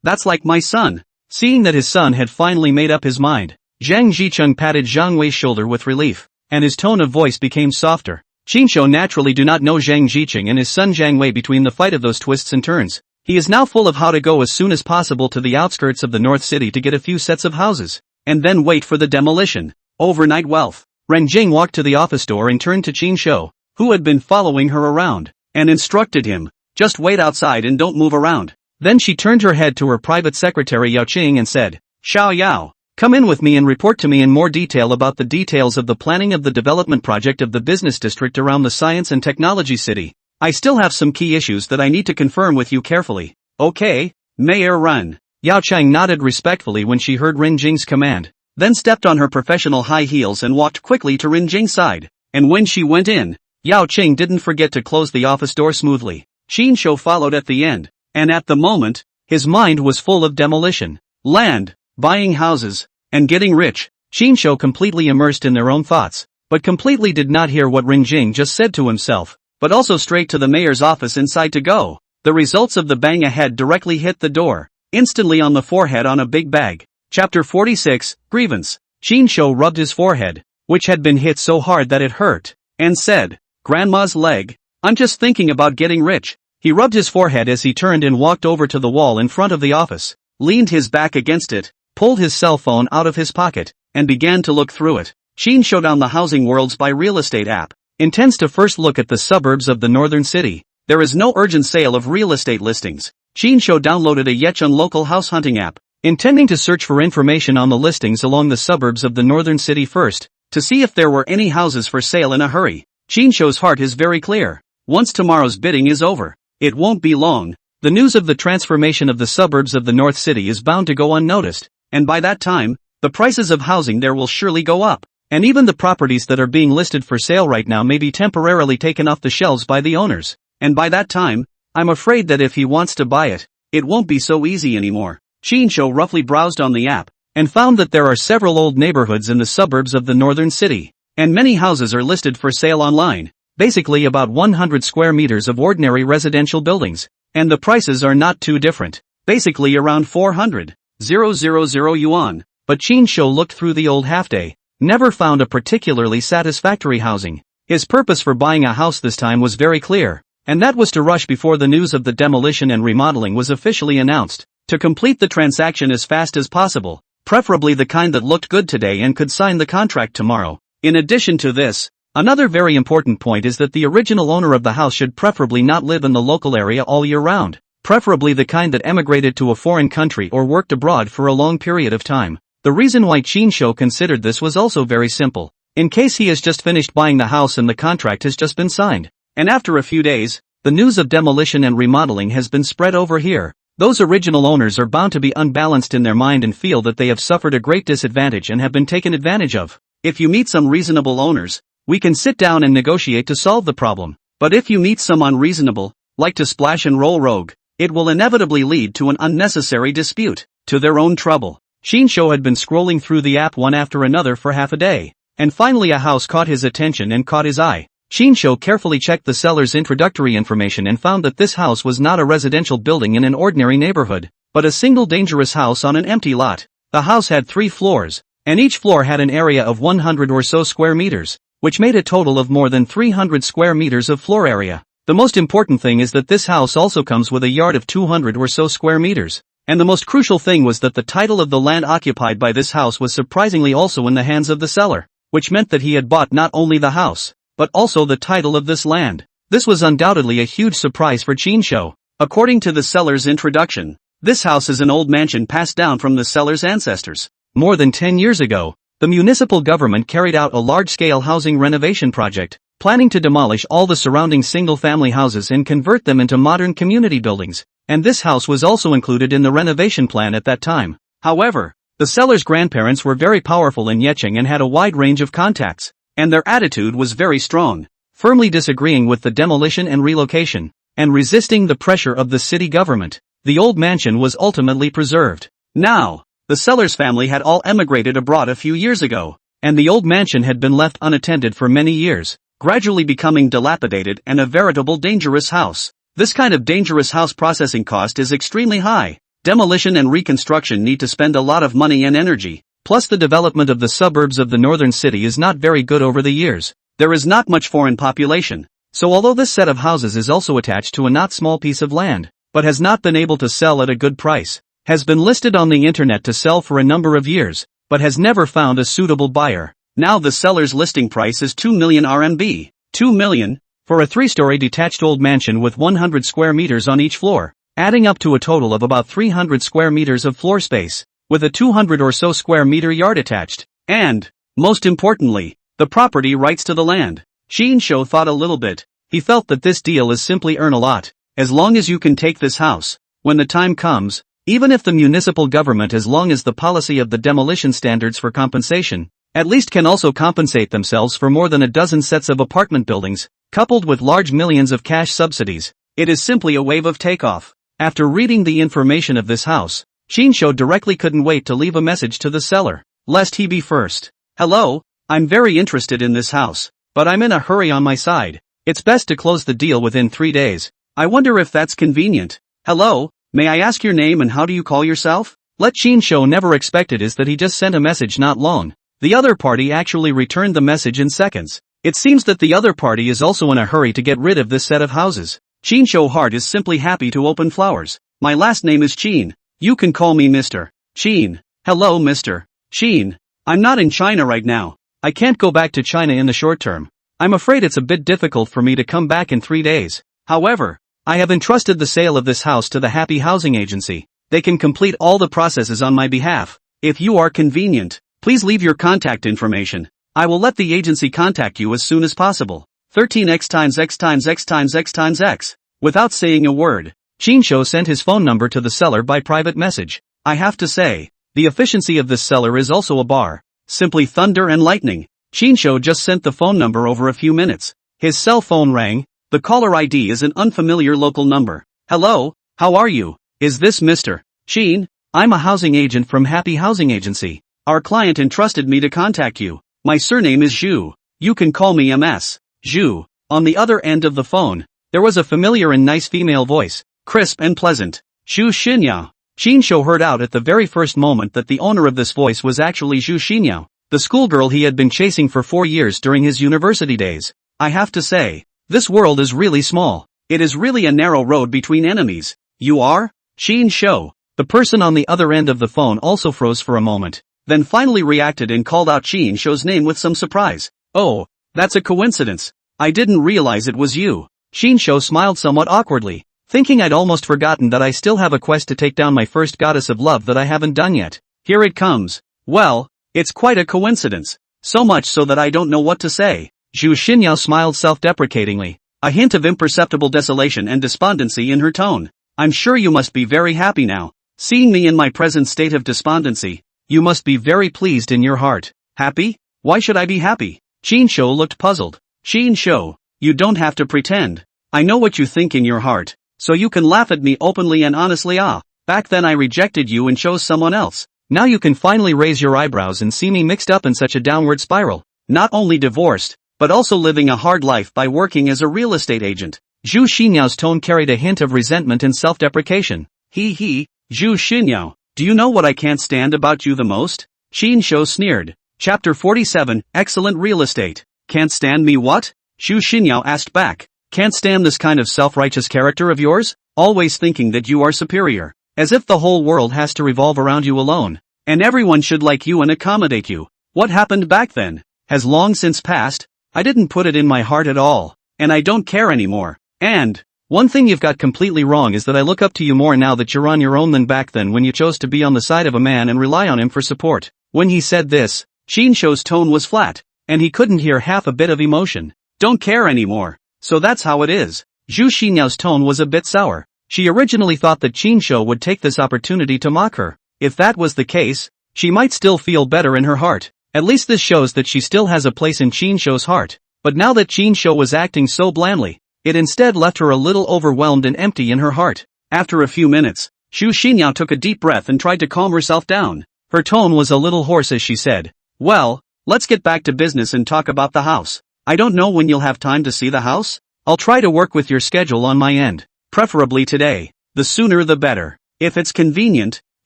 that's like my son. Seeing that his son had finally made up his mind, Zhang Jicheng patted Zhang Wei's shoulder with relief, and his tone of voice became softer. Qinshu naturally do not know Zhang Jicheng and his son Zhang Wei between the fight of those twists and turns. He is now full of how to go as soon as possible to the outskirts of the North City to get a few sets of houses, and then wait for the demolition. Overnight wealth. Ren Jing walked to the office door and turned to Qinshu, who had been following her around, and instructed him, just wait outside and don't move around. Then she turned her head to her private secretary Yao Qing and said, Xiao Yao, come in with me and report to me in more detail about the details of the planning of the development project of the business district around the science and technology city. I still have some key issues that I need to confirm with you carefully. Okay, Mayor Ren. Yao Chang nodded respectfully when she heard Ren Jing's command, then stepped on her professional high heels and walked quickly to Ren Jing's side. And when she went in, Yao Qing didn't forget to close the office door smoothly. Qinshu followed at the end, and at the moment, his mind was full of demolition, land, buying houses, and getting rich. Qinshu completely immersed in their own thoughts, but completely did not hear what Ren Jing just said to himself, but also straight to the mayor's office inside to go. The results of the bang ahead directly hit the door, instantly on the forehead on a big bag. Chapter 46, Grievance. Qinshu rubbed his forehead, which had been hit so hard that it hurt, and said, Grandma's leg. I'm just thinking about getting rich. He rubbed his forehead as he turned and walked over to the wall in front of the office, leaned his back against it, pulled his cell phone out of his pocket, and began to look through it. Qinshu down the Housing Worlds by Real Estate app, intends to first look at the suburbs of the northern city. There is no urgent sale of real estate listings. Qinshu downloaded a Yecheng local house hunting app, intending to search for information on the listings along the suburbs of the northern city first, to see if there were any houses for sale in a hurry. Qinshu's heart is very clear. Once tomorrow's bidding is over, it won't be long. The news of the transformation of the suburbs of the North City is bound to go unnoticed, and by that time, the prices of housing there will surely go up. And even the properties that are being listed for sale right now may be temporarily taken off the shelves by the owners. And by that time, I'm afraid that if he wants to buy it, it won't be so easy anymore. Chinsho roughly browsed on the app, and found that there are several old neighborhoods in the suburbs of the northern city, and many houses are listed for sale online, basically about 100 square meters of ordinary residential buildings, and the prices are not too different, basically around 400,000 yuan. But Chinsho looked through the old half-day, never found a particularly satisfactory housing. His purpose for buying a house this time was very clear, and that was to rush before the news of the demolition and remodeling was officially announced, to complete the transaction as fast as possible, preferably the kind that looked good today and could sign the contract tomorrow. In addition to this, another very important point is that the original owner of the house should preferably not live in the local area all year round, preferably the kind that emigrated to a foreign country or worked abroad for a long period of time. The reason why Chinsho considered this was also very simple. In case he has just finished buying the house and the contract has just been signed, and after a few days, the news of demolition and remodeling has been spread over here, those original owners are bound to be unbalanced in their mind and feel that they have suffered a great disadvantage and have been taken advantage of. If you meet some reasonable owners, we can sit down and negotiate to solve the problem. But if you meet some unreasonable, like to splash and roll rogue, it will inevitably lead to an unnecessary dispute, to their own trouble. Chinsho had been scrolling through the app one after another for half a day, and finally a house caught his attention and caught his eye. Chinsho carefully checked the seller's introductory information and found that this house was not a residential building in an ordinary neighborhood, but a single dangerous house on an empty lot. The house had 3 floors, and each floor had an area of 100 or so square meters, which made a total of more than 300 square meters of floor area. The most important thing is that this house also comes with a yard of 200 or so square meters. And the most crucial thing was that the title of the land occupied by this house was surprisingly also in the hands of the seller, which meant that he had bought not only the house, but also the title of this land. This was undoubtedly a huge surprise for Chinsho. According to the seller's introduction, this house is an old mansion passed down from the seller's ancestors. More than 10 years ago, the municipal government carried out a large-scale housing renovation project, planning to demolish all the surrounding single-family houses and convert them into modern community buildings. And this house was also included in the renovation plan at that time. However, the seller's grandparents were very powerful in Yecheng and had a wide range of contacts, and their attitude was very strong, firmly disagreeing with the demolition and relocation, and resisting the pressure of the city government. The old mansion was ultimately preserved. Now, the seller's family had all emigrated abroad a few years ago, and the old mansion had been left unattended for many years, gradually becoming dilapidated and a veritable dangerous house. This kind of dangerous house processing cost is extremely high. Demolition and reconstruction need to spend a lot of money and energy, plus the development of the suburbs of the northern city is not very good over the years. There is not much foreign population, so although this set of houses is also attached to a not small piece of land, but has not been able to sell at a good price, has been listed on the internet to sell for a number of years, but has never found a suitable buyer. Now the seller's listing price is 2 million RMB. 2 million? For a 3-story detached old mansion with 100 square meters on each floor, adding up to a total of about 300 square meters of floor space, with a 200 or so square meter yard attached, and, most importantly, the property rights to the land. Chinsho thought a little bit. He felt that this deal is simply earn a lot, as long as you can take this house, when the time comes, even if the municipal government, as long as the policy of the demolition standards for compensation, at least can also compensate themselves for more than a dozen sets of apartment buildings, coupled with large millions of cash subsidies, it is simply a wave of takeoff. After reading the information of this house, Chinsho directly couldn't wait to leave a message to the seller, lest he be first. Hello, I'm very interested in this house, but I'm in a hurry on my side. It's best to close the deal within 3 days. I wonder if that's convenient. Hello, may I ask your name and how do you call yourself? What Chinsho never expected is that he just sent a message not long. The other party actually returned the message in seconds. It seems that the other party is also in a hurry to get rid of this set of houses. Chinsho heart is simply happy to open flowers. My last name is Chin. You can call me Mr. Chin. Hello Mr. Chin. I'm not in China right now. I can't go back to China in the short term. I'm afraid it's a bit difficult for me to come back in 3 days. However, I have entrusted the sale of this house to the Happy Housing Agency. They can complete all the processes on my behalf. If you are convenient, please leave your contact information. I will let the agency contact you as soon as possible. 13x times x times x times x times x. Without saying a word, Chinsho sent his phone number to the seller by private message. I have to say, the efficiency of this seller is also a bar. Simply thunder and lightning. Qinsho just sent the phone number over a few minutes. His cell phone rang. The caller ID is an unfamiliar local number. Hello, how are you? Is this Mr. Qin? I'm a housing agent from Happy Housing Agency. Our client entrusted me to contact you. My surname is Zhu. You can call me MS. Zhu. On the other end of the phone, there was a familiar and nice female voice, crisp and pleasant. Zhu Xinyao. Qinsho heard out at the very first moment that the owner of this voice was actually Zhu Xinyao, the schoolgirl he had been chasing for 4 years during his university days. I have to say, this world is really small. It is really a narrow road between enemies. You are? Qinsho. The person on the other end of the phone also froze for a moment, then finally reacted and called out Qinsho's name with some surprise. Oh, that's a coincidence. I didn't realize it was you. Qinsho smiled somewhat awkwardly, thinking I'd almost forgotten that I still have a quest to take down my first goddess of love that I haven't done yet. Here it comes. Well, it's quite a coincidence. So much so that I don't know what to say. Zhu Xinyao smiled self-deprecatingly, a hint of imperceptible desolation and despondency in her tone. I'm sure you must be very happy now. Seeing me in my present state of despondency, you must be very pleased in your heart. Happy? Why should I be happy? Qinsho looked puzzled. Qinsho, you don't have to pretend. I know what you think in your heart, so you can laugh at me openly and honestly. Back then I rejected you and chose someone else. Now you can finally raise your eyebrows and see me mixed up in such a downward spiral. Not only divorced, but also living a hard life by working as a real estate agent. Zhu Xinyao's tone carried a hint of resentment and self-deprecation. Zhu Xinyao, do you know what I can't stand about you the most? Qinsho sneered. Chapter 47, Excellent Real Estate. Can't stand me what? Zhu Xinyao asked back. Can't stand this kind of self-righteous character of yours? Always thinking that you are superior. As if the whole world has to revolve around you alone. And everyone should like you and accommodate you. What happened back then has long since passed. I didn't put it in my heart at all. And I don't care anymore. And one thing you've got completely wrong is that I look up to you more now that you're on your own than back then when you chose to be on the side of a man and rely on him for support. When he said this, Qinsho's tone was flat, and he couldn't hear half a bit of emotion. Don't care anymore. So that's how it is. Zhu Xinyao's tone was a bit sour. She originally thought that Qinsho would take this opportunity to mock her. If that was the case, she might still feel better in her heart. At least this shows that she still has a place in Qinsho's heart. But now that Qinsho was acting so blandly, it instead left her a little overwhelmed and empty in her heart. After a few minutes, Zhu Xinyao took a deep breath and tried to calm herself down. Her tone was a little hoarse as she said, well, let's get back to business and talk about the house. I don't know when you'll have time to see the house. I'll try to work with your schedule on my end. Preferably today. The sooner the better. If it's convenient,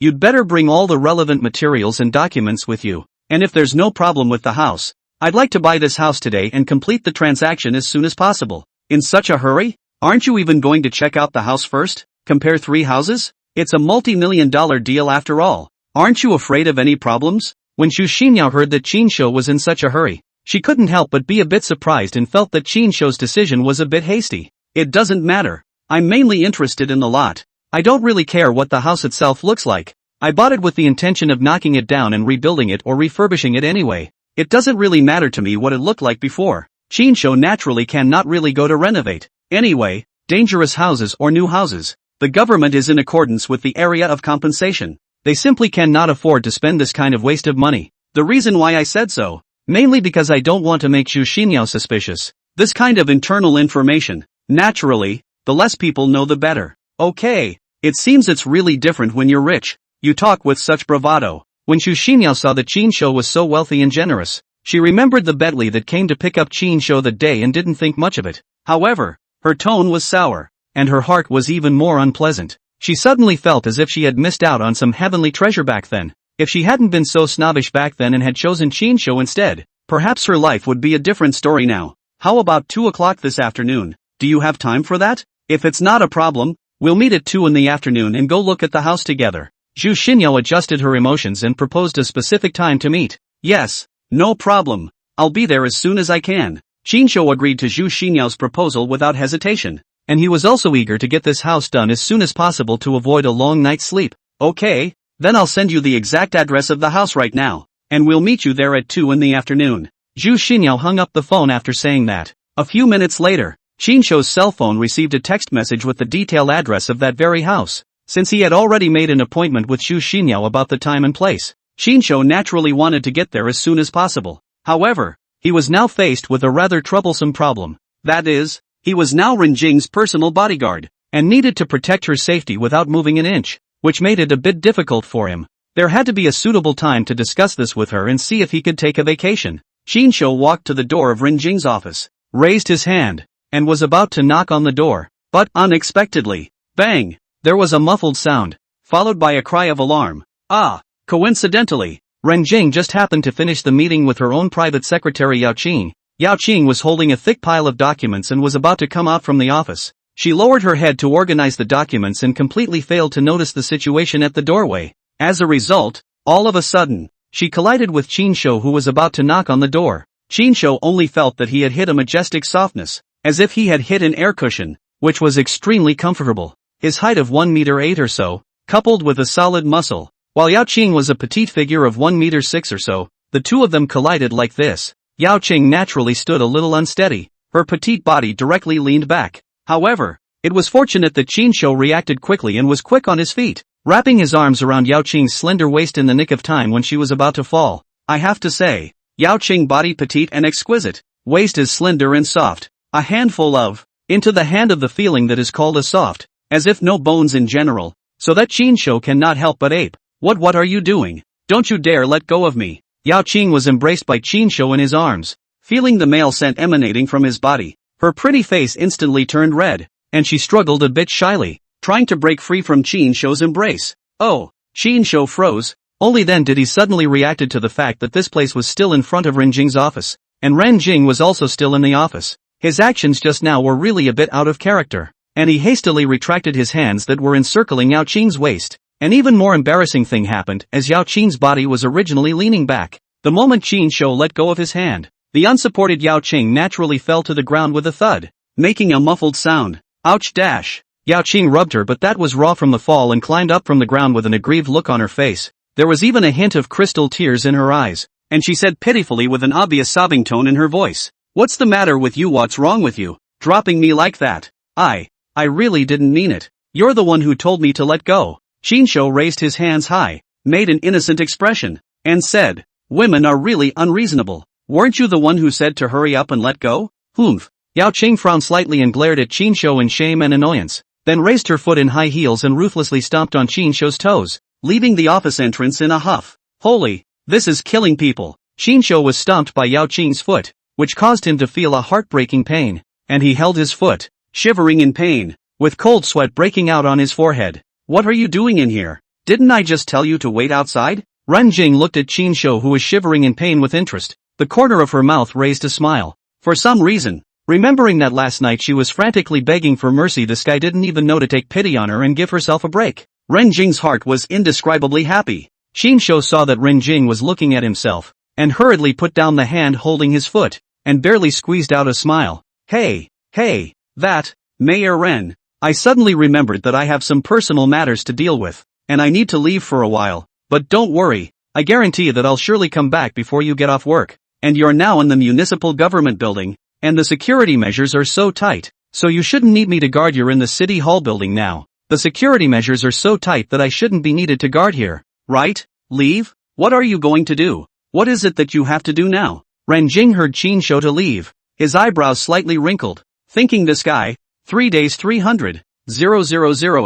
you'd better bring all the relevant materials and documents with you. And if there's no problem with the house, I'd like to buy this house today and complete the transaction as soon as possible. In such a hurry? Aren't you even going to check out the house first? Compare 3 houses? It's a multi-million-dollar deal after all. Aren't you afraid of any problems? When Zhu Xinyao heard that Qinsho was in such a hurry, she couldn't help but be a bit surprised and felt that Qinsho's decision was a bit hasty. It doesn't matter. I'm mainly interested in the lot. I don't really care what the house itself looks like. I bought it with the intention of knocking it down and rebuilding it or refurbishing it anyway. It doesn't really matter to me what it looked like before. Qinsho naturally cannot really go to renovate. Anyway, dangerous houses or new houses. The government is in accordance with the area of compensation. They simply cannot afford to spend this kind of waste of money. The reason why I said so, mainly because I don't want to make Zhu Xinyao suspicious. This kind of internal information, naturally, the less people know the better. Okay, it seems it's really different when you're rich. You talk with such bravado. When Zhu Xinyao saw that Qinsho was so wealthy and generous, she remembered the Bentley that came to pick up Qinsho that day and didn't think much of it. However, her tone was sour, and her heart was even more unpleasant. She suddenly felt as if she had missed out on some heavenly treasure back then. If she hadn't been so snobbish back then and had chosen Qinsho instead, perhaps her life would be a different story now. How about 2 o'clock this afternoon? Do you have time for that? If it's not a problem, we'll meet at 2 in the afternoon and go look at the house together. Zhu Xinyao adjusted her emotions and proposed a specific time to meet. Yes, no problem. I'll be there as soon as I can. Qinsho agreed to Zhu Xinyao's proposal without hesitation. And he was also eager to get this house done as soon as possible to avoid a long night's sleep. Okay, then I'll send you the exact address of the house right now. And we'll meet you there at 2 in the afternoon. Zhu Xinyao hung up the phone after saying that. A few minutes later, Qinsho's cell phone received a text message with the detailed address of that very house. Since he had already made an appointment with Zhu Xinyao about the time and place, Qinsho naturally wanted to get there as soon as possible. However, he was now faced with a rather troublesome problem. That is, he was now Renjing's personal bodyguard, and needed to protect her safety without moving an inch, which made it a bit difficult for him. There had to be a suitable time to discuss this with her and see if he could take a vacation. Qinshu walked to the door of Renjing's office, raised his hand, and was about to knock on the door, but unexpectedly, bang! There was a muffled sound, followed by a cry of alarm. Coincidentally, Renjing just happened to finish the meeting with her own private secretary Yao Qing. Yao Qing was holding a thick pile of documents and was about to come out from the office. She lowered her head to organize the documents and completely failed to notice the situation at the doorway. As a result, all of a sudden, she collided with Qinshu, who was about to knock on the door. Qinshu only felt that he had hit a majestic softness, as if he had hit an air cushion, which was extremely comfortable. His height of 1 meter 8 or so, coupled with a solid muscle, while Yao Qing was a petite figure of 1 meter 6 or so, the two of them collided like this. Yao Qing naturally stood a little unsteady, her petite body directly leaned back. However, it was fortunate that Qinshu reacted quickly and was quick on his feet, wrapping his arms around Yao Qing's slender waist in the nick of time when she was about to fall. I have to say, Yao Qing body petite and exquisite, waist is slender and soft, a handful of, into the hand of the feeling that is called a soft, as if no bones in general, so that Qinshu cannot help but ape. What are you doing? Don't you dare let go of me. Yao Qing was embraced by Qinshu in his arms, feeling the male scent emanating from his body. Her pretty face instantly turned red, and she struggled a bit shyly, trying to break free from Qinshu's embrace. Oh, Qinshu froze. Only then did he suddenly reacted to the fact that this place was still in front of Renjing's office, and Renjing was also still in the office. His actions just now were really a bit out of character, and he hastily retracted his hands that were encircling Yao Qing's waist. An even more embarrassing thing happened as Yao Qing's body was originally leaning back. The moment Qinshu let go of his hand, the unsupported Yao Qing naturally fell to the ground with a thud, making a muffled sound. Ouch dash. Yao Qing rubbed her, but that was raw from the fall, and climbed up from the ground with an aggrieved look on her face. There was even a hint of crystal tears in her eyes, and she said pitifully with an obvious sobbing tone in her voice, "What's the matter with you? What's wrong with you? Dropping me like that? I really didn't mean it. You're the one who told me to let go." Qinshu raised his hands high, made an innocent expression, and said, "Women are really unreasonable. Weren't you the one who said to hurry up and let go?" Humph. Yao Qing frowned slightly and glared at Qinshu in shame and annoyance, then raised her foot in high heels and ruthlessly stomped on Qinshu's toes, leaving the office entrance in a huff. Holy, this is killing people. Qinshu was stomped by Yao Qing's foot, which caused him to feel a heartbreaking pain, and he held his foot, shivering in pain, with cold sweat breaking out on his forehead. "What are you doing in here? Didn't I just tell you to wait outside?" Renjing looked at Qinshu, who was shivering in pain, with interest. The corner of her mouth raised a smile. For some reason, remembering that last night she was frantically begging for mercy, this guy didn't even know to take pity on her and give herself a break. Renjing's heart was indescribably happy. Qinshu saw that Renjing was looking at himself, and hurriedly put down the hand holding his foot, and barely squeezed out a smile. Hey, Mayor Ren. I suddenly remembered that I have some personal matters to deal with, and I need to leave for a while, but don't worry, I guarantee that I'll surely come back before you get off work, and you're now in the municipal government building, and the security measures are so tight, so you shouldn't need me to guard. You're in the city hall building now. The security measures are so tight that I shouldn't be needed to guard here, right? Leave? What are you going to do? What is it that you have to do now? Renjing heard Qinshu to leave, his eyebrows slightly wrinkled, thinking this guy, 3 days 300,000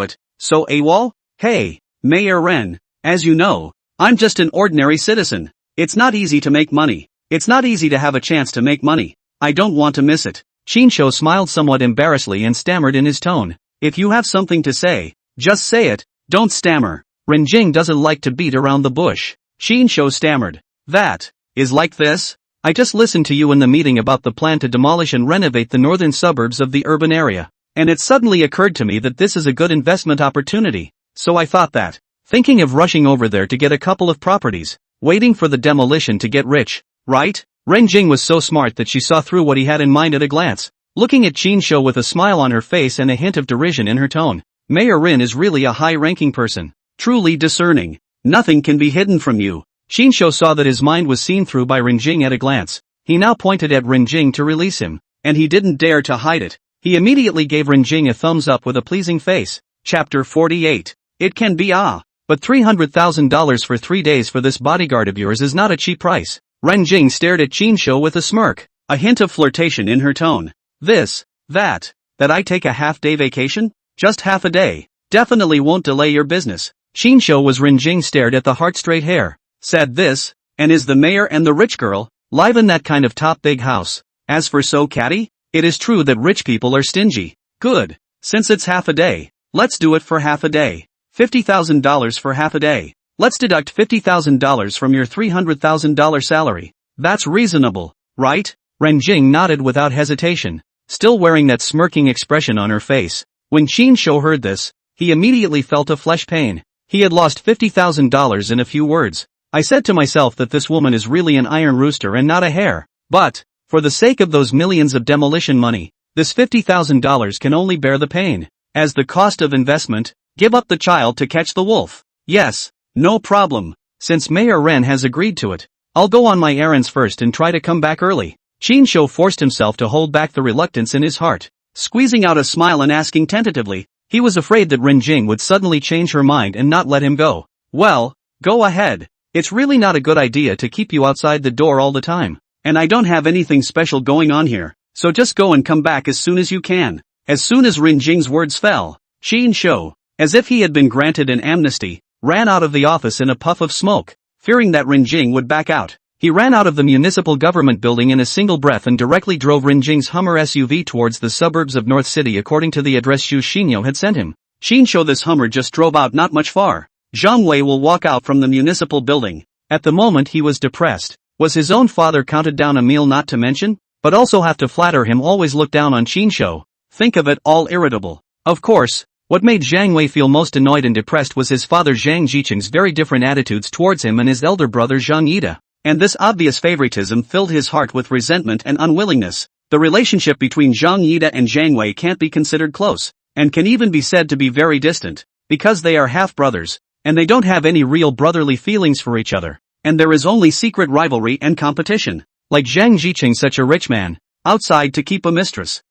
it, so AWOL? Hey, Mayor Ren, as you know, I'm just an ordinary citizen. It's not easy to make money. It's not easy to have a chance to make money. I don't want to miss it. Qinshu smiled somewhat embarrassedly and stammered in his tone. If you have something to say, just say it, don't stammer. Renjing doesn't like to beat around the bush. Qinshu stammered. That is like this? I just listened to you in the meeting about the plan to demolish and renovate the northern suburbs of the urban area, and it suddenly occurred to me that this is a good investment opportunity, so I thought that, thinking of rushing over there to get a couple of properties, waiting for the demolition to get rich, right? Renjing was so smart that she saw through what he had in mind at a glance, looking at Qinshu with a smile on her face and a hint of derision in her tone. Mayor Rin is really a high-ranking person, truly discerning. Nothing can be hidden from you. Qinshu saw that his mind was seen through by Renjing at a glance. He now pointed at Renjing to release him, and he didn't dare to hide it. He immediately gave Renjing a thumbs up with a pleasing face. Chapter 48. It can be but $300,000 for 3 days for this bodyguard of yours is not a cheap price. Ren Jing stared at Qin Shou with a smirk, a hint of flirtation in her tone. That I take a half-day vacation? Just half a day. Definitely won't delay your business. Qin Shou was Ren Jing stared at the heart-straight hair. Said this, and is the mayor and the rich girl, live in that kind of top big house. As for so catty, it is true that rich people are stingy. Good. Since it's half a day, let's do it for half a day. $50,000 for half a day. Let's deduct $50,000 from your $300,000 salary. That's reasonable, right? Ren Jing nodded without hesitation, still wearing that smirking expression on her face. When Qin Shou heard this, he immediately felt a flesh pain. He had lost $50,000 in a few words. I said to myself that this woman is really an iron rooster and not a hare. But, for the sake of those millions of demolition money, this $50,000 can only bear the pain. As the cost of investment, give up the child to catch the wolf. Yes, no problem. Since Mayor Ren has agreed to it, I'll go on my errands first and try to come back early. Qin Shou forced himself to hold back the reluctance in his heart, squeezing out a smile and asking tentatively. He was afraid that Ren Jing would suddenly change her mind and not let him go. Well, go ahead. It's really not a good idea to keep you outside the door all the time. And I don't have anything special going on here, so just go and come back as soon as you can. As soon as Ren Jing's words fell, Qin Shou, as if he had been granted an amnesty, ran out of the office in a puff of smoke, fearing that Ren Jing would back out. He ran out of the municipal government building in a single breath and directly drove Ren Jing's Hummer SUV towards the suburbs of North City according to the address Xu Xinyo had sent him. Qin Shou, this Hummer just drove out not much far. Zhang Wei will walk out from the municipal building. At the moment he was depressed. Was his own father counted down a meal not to mention? But also have to flatter him, always look down on Qin Shou. Think of it, all irritable. Of course, what made Zhang Wei feel most annoyed and depressed was his father Zhang Jicheng's very different attitudes towards him and his elder brother Zhang Yida. And this obvious favoritism filled his heart with resentment and unwillingness. The relationship between Zhang Yida and Zhang Wei can't be considered close, and can even be said to be very distant, because they are half-brothers, and they don't have any real brotherly feelings for each other, and there is only secret rivalry and competition. Like Zhang Jicheng, such a rich man, outside to keep a mistress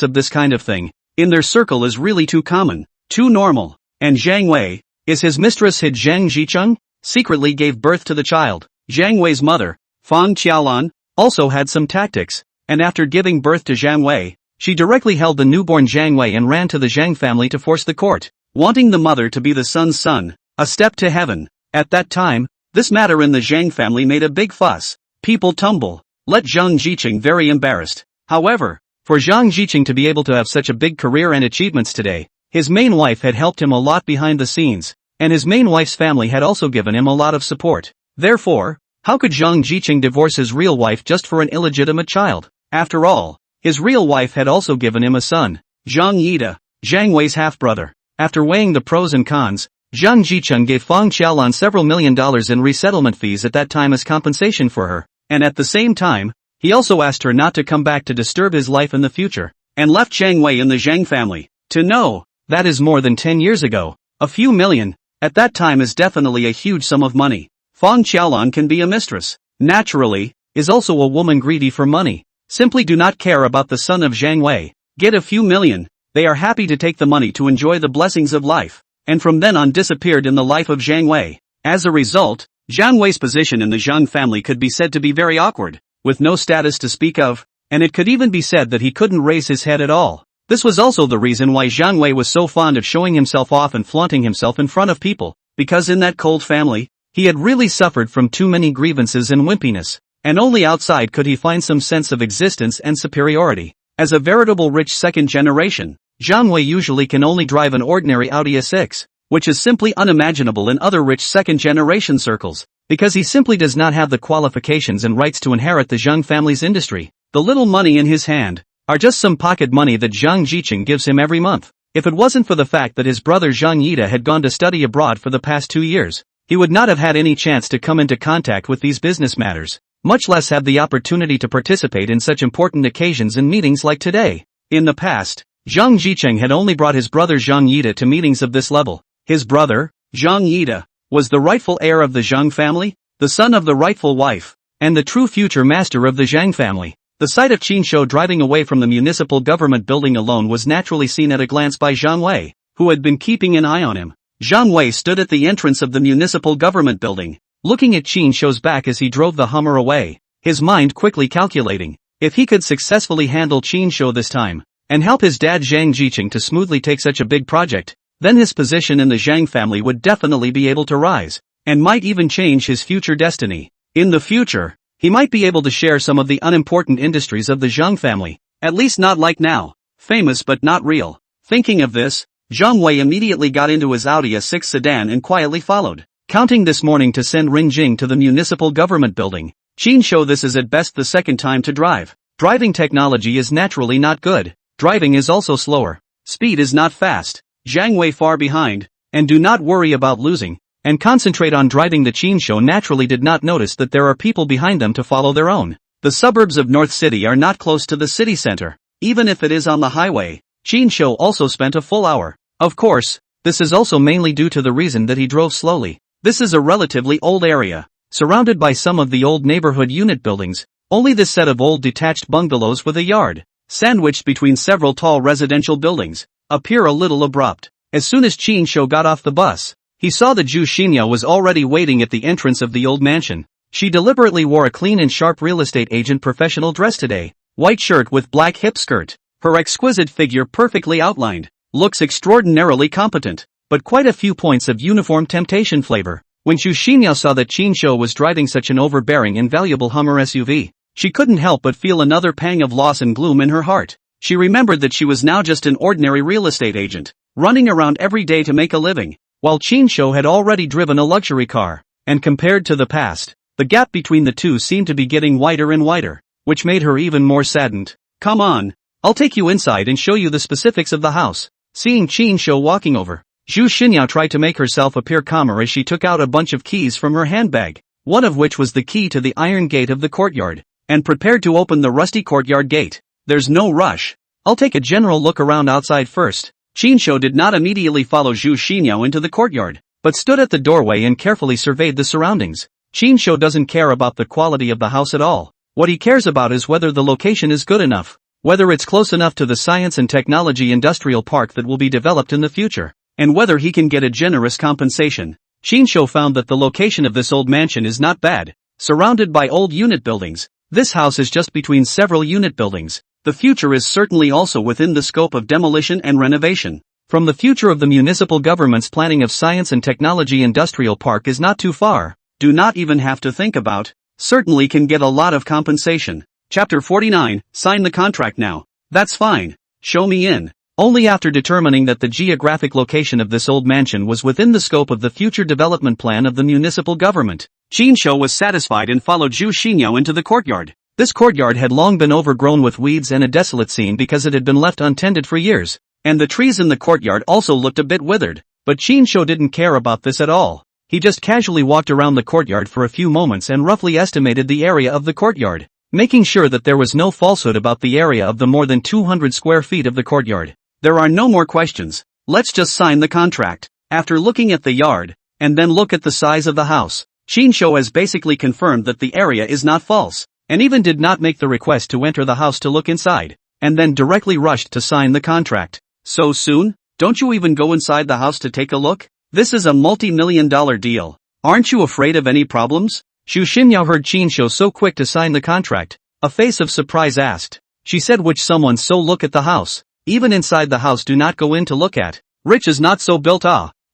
of this kind of thing, in their circle is really too common, too normal. And Zhang Wei, is his mistress hid Zhang Jicheng, secretly gave birth to the child. Zhang Wei's mother, Fang Qiaolan, also had some tactics, and after giving birth to Zhang Wei, she directly held the newborn Zhang Wei and ran to the Zhang family to force the court, wanting the mother to be the son's son, a step to heaven. At that time, this matter in the Zhang family made a big fuss. People tumble, let Zhang Jicheng very embarrassed. However, for Zhang Jicheng to be able to have such a big career and achievements today, his main wife had helped him a lot behind the scenes, and his main wife's family had also given him a lot of support. Therefore, how could Zhang Jicheng divorce his real wife just for an illegitimate child? After all, his real wife had also given him a son, Zhang Yida, Zhang Wei's half-brother. After weighing the pros and cons, Zhang Jicheng gave Fang Qiaolan several $1 million in resettlement fees at that time as compensation for her, and at the same time, he also asked her not to come back to disturb his life in the future, and left Zhang Wei in the Zhang family. To know, that is more than 10 years ago. A few million, at that time, is definitely a huge sum of money. Fang Qiaolan can be a mistress, naturally, is also a woman greedy for money. Simply do not care about the son of Zhang Wei. Get a few million, they are happy to take the money to enjoy the blessings of life, and from then on disappeared in the life of Zhang Wei. As a result, Zhang Wei's position in the Zhang family could be said to be very awkward, with no status to speak of, and it could even be said that he couldn't raise his head at all. This was also the reason why Zhang Wei was so fond of showing himself off and flaunting himself in front of people, because in that cold family, he had really suffered from too many grievances and wimpiness, and only outside could he find some sense of existence and superiority. As a veritable rich second generation, Zhang Wei usually can only drive an ordinary Audi A6, which is simply unimaginable in other rich second generation circles, because he simply does not have the qualifications and rights to inherit the Zhang family's industry. The little money in his hand are just some pocket money that Zhang Jicheng gives him every month. If it wasn't for the fact that his brother Zhang Yida had gone to study abroad for the past 2 years, he would not have had any chance to come into contact with these business matters, much less have the opportunity to participate in such important occasions and meetings like today. In the past, Zhang Jicheng had only brought his brother Zhang Yida to meetings of this level. His brother, Zhang Yida, was the rightful heir of the Zhang family, the son of the rightful wife, and the true future master of the Zhang family. The sight of Qin Shou driving away from the municipal government building alone was naturally seen at a glance by Zhang Wei, who had been keeping an eye on him. Zhang Wei stood at the entrance of the municipal government building, looking at Qin Shou's back as he drove the Hummer away, his mind quickly calculating, if he could successfully handle Qin Shou this time, and help his dad Zhang Jiqing to smoothly take such a big project, then his position in the Zhang family would definitely be able to rise, and might even change his future destiny. In the future, he might be able to share some of the unimportant industries of the Zhang family, at least not like now, famous but not real. Thinking of this, Zhang Wei immediately got into his Audi A6 sedan and quietly followed, counting this morning to send Rin Jing to the municipal government building. Qin Shou, this is at best the second time to drive. Driving technology is naturally not good. Driving is also slower. Speed is not fast. Zhang Wei far behind, and do not worry about losing, and concentrate on driving. The Qin Shou naturally did not notice that there are people behind them to follow their own. The suburbs of North City are not close to the city center, even if it is on the highway. Qin Shou also spent a full hour. Of course, this is also mainly due to the reason that he drove slowly. This is a relatively old area, surrounded by some of the old neighborhood unit buildings, only this set of old detached bungalows with a yard, sandwiched between several tall residential buildings, appear a little abrupt. As soon as Qin Shou got off the bus, he saw that Zhu Xinyao was already waiting at the entrance of the old mansion. She deliberately wore a clean and sharp real estate agent professional dress today, white shirt with black hip skirt, her exquisite figure perfectly outlined, looks extraordinarily competent, but quite a few points of uniform temptation flavor. When Zhu Xinyao saw that Qin Shou was driving such an overbearing and valuable Hummer SUV, she couldn't help but feel another pang of loss and gloom in her heart. She remembered that she was now just an ordinary real estate agent, running around every day to make a living, while Qin Shou had already driven a luxury car, and compared to the past, the gap between the two seemed to be getting wider and wider, which made her even more saddened. Come on, I'll take you inside and show you the specifics of the house. Seeing Qin Shou walking over, Zhu Xinyao tried to make herself appear calmer as she took out a bunch of keys from her handbag, one of which was the key to the iron gate of the courtyard, and prepared to open the rusty courtyard gate. There's no rush. I'll take a general look around outside first. Qin Shou did not immediately follow Zhu Xinyao into the courtyard, but stood at the doorway and carefully surveyed the surroundings. Qin Shou doesn't care about the quality of the house at all. What he cares about is whether the location is good enough, whether it's close enough to the science and technology industrial park that will be developed in the future, and whether he can get a generous compensation. Qin Shou found that the location of this old mansion is not bad, surrounded by old unit buildings. This house is just between several unit buildings. The future is certainly also within the scope of demolition and renovation. From the future of the municipal government's planning of science and technology industrial park is not too far. Do not even have to think about. Certainly can get a lot of compensation. Chapter 49, sign the contract now. That's fine. Show me in. Only after determining that the geographic location of this old mansion was within the scope of the future development plan of the municipal government, Qin Shou was satisfied and followed Zhu Xinyao into the courtyard. This courtyard had long been overgrown with weeds and a desolate scene because it had been left untended for years, and the trees in the courtyard also looked a bit withered, but Qin Shou didn't care about this at all. He just casually walked around the courtyard for a few moments and roughly estimated the area of the courtyard, making sure that there was no falsehood about the area of the more than 200 square feet of the courtyard. There are no more questions. Let's just sign the contract. After looking at the yard, and then look at the size of the house, Qin Shou has basically confirmed that the area is not false, and even did not make the request to enter the house to look inside, and then directly rushed to sign the contract. So soon? Don't you even go inside the house to take a look? This is a multi-million-dollar deal. Aren't you afraid of any problems? Zhu Xinyao heard Qin Shou so quick to sign the contract. A face of surprise asked. She said, "Which someone so look at the house. Even inside the house do not go in to look at. Rich is not so built.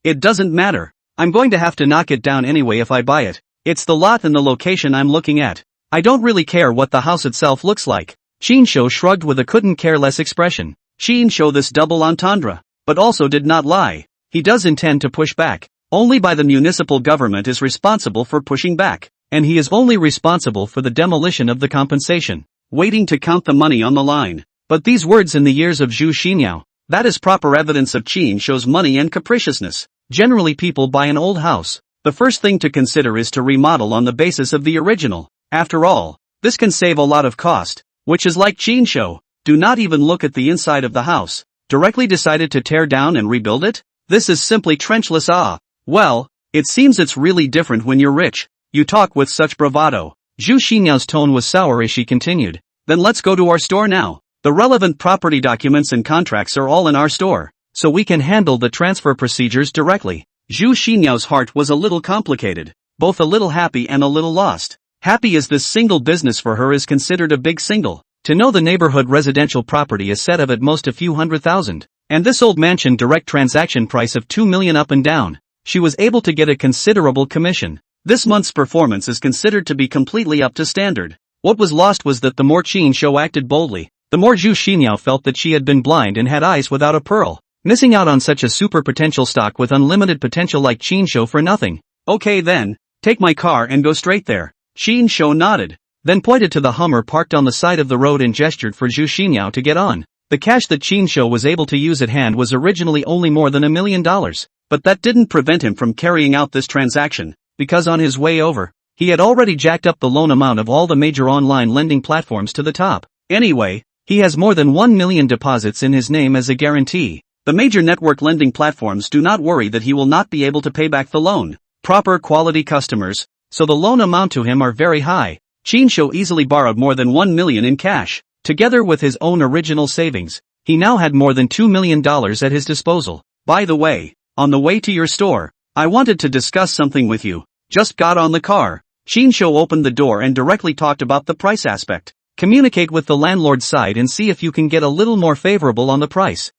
It doesn't matter. I'm going to have to knock it down anyway if I buy it. It's the lot and the location I'm looking at. I don't really care what the house itself looks like." Qin Shou shrugged with a couldn't care less expression. Qin Shou this double entendre, but also did not lie. He does intend to push back. Only by the municipal government is responsible for pushing back, and he is only responsible for the demolition of the compensation, waiting to count the money on the line. But these words in the ears of Zhu Xinyao, that is proper evidence of Qin Shou's money and capriciousness. Generally people buy an old house. The first thing to consider is to remodel on the basis of the original. After all, this can save a lot of cost, which is like Qin Shou. Do not even look at the inside of the house. Directly decided to tear down and rebuild it? This is simply trenchless. Well, it seems it's really different when you're rich. You talk with such bravado. Zhu Xinyao's tone was sour as she continued. Then let's go to our store now. The relevant property documents and contracts are all in our store, so we can handle the transfer procedures directly. Zhu Xinyao's heart was a little complicated, both a little happy and a little lost. Happy as this single business for her is considered a big single. To know the neighborhood residential property is set of at most a few $100,000. And this old mansion direct transaction price of $2 million up and down. She was able to get a considerable commission. This month's performance is considered to be completely up to standard. What was lost was that the more Qin Shou acted boldly, the more Zhu Xinyao felt that she had been blind and had eyes without a pearl. Missing out on such a super potential stock with unlimited potential like Qin Shou for nothing. Okay then, take my car and go straight there. Qin Shou nodded, then pointed to the Hummer parked on the side of the road and gestured for Zhu Xinyao to get on. The cash that Qin Shou was able to use at hand was originally only more than $1 million, but that didn't prevent him from carrying out this transaction, because on his way over, he had already jacked up the loan amount of all the major online lending platforms to the top. Anyway, he has more than 1 million deposits in his name as a guarantee. The major network lending platforms do not worry that he will not be able to pay back the loan. Proper quality customers, so the loan amount to him are very high. Qin Shou easily borrowed more than 1 million in cash. Together with his own original savings, he now had more than $2 million at his disposal. By the way, on the way to your store, I wanted to discuss something with you. Just got on the car. Qin Shou opened the door and directly talked about the price aspect. Communicate with the landlord's side and see if you can get a little more favorable on the price.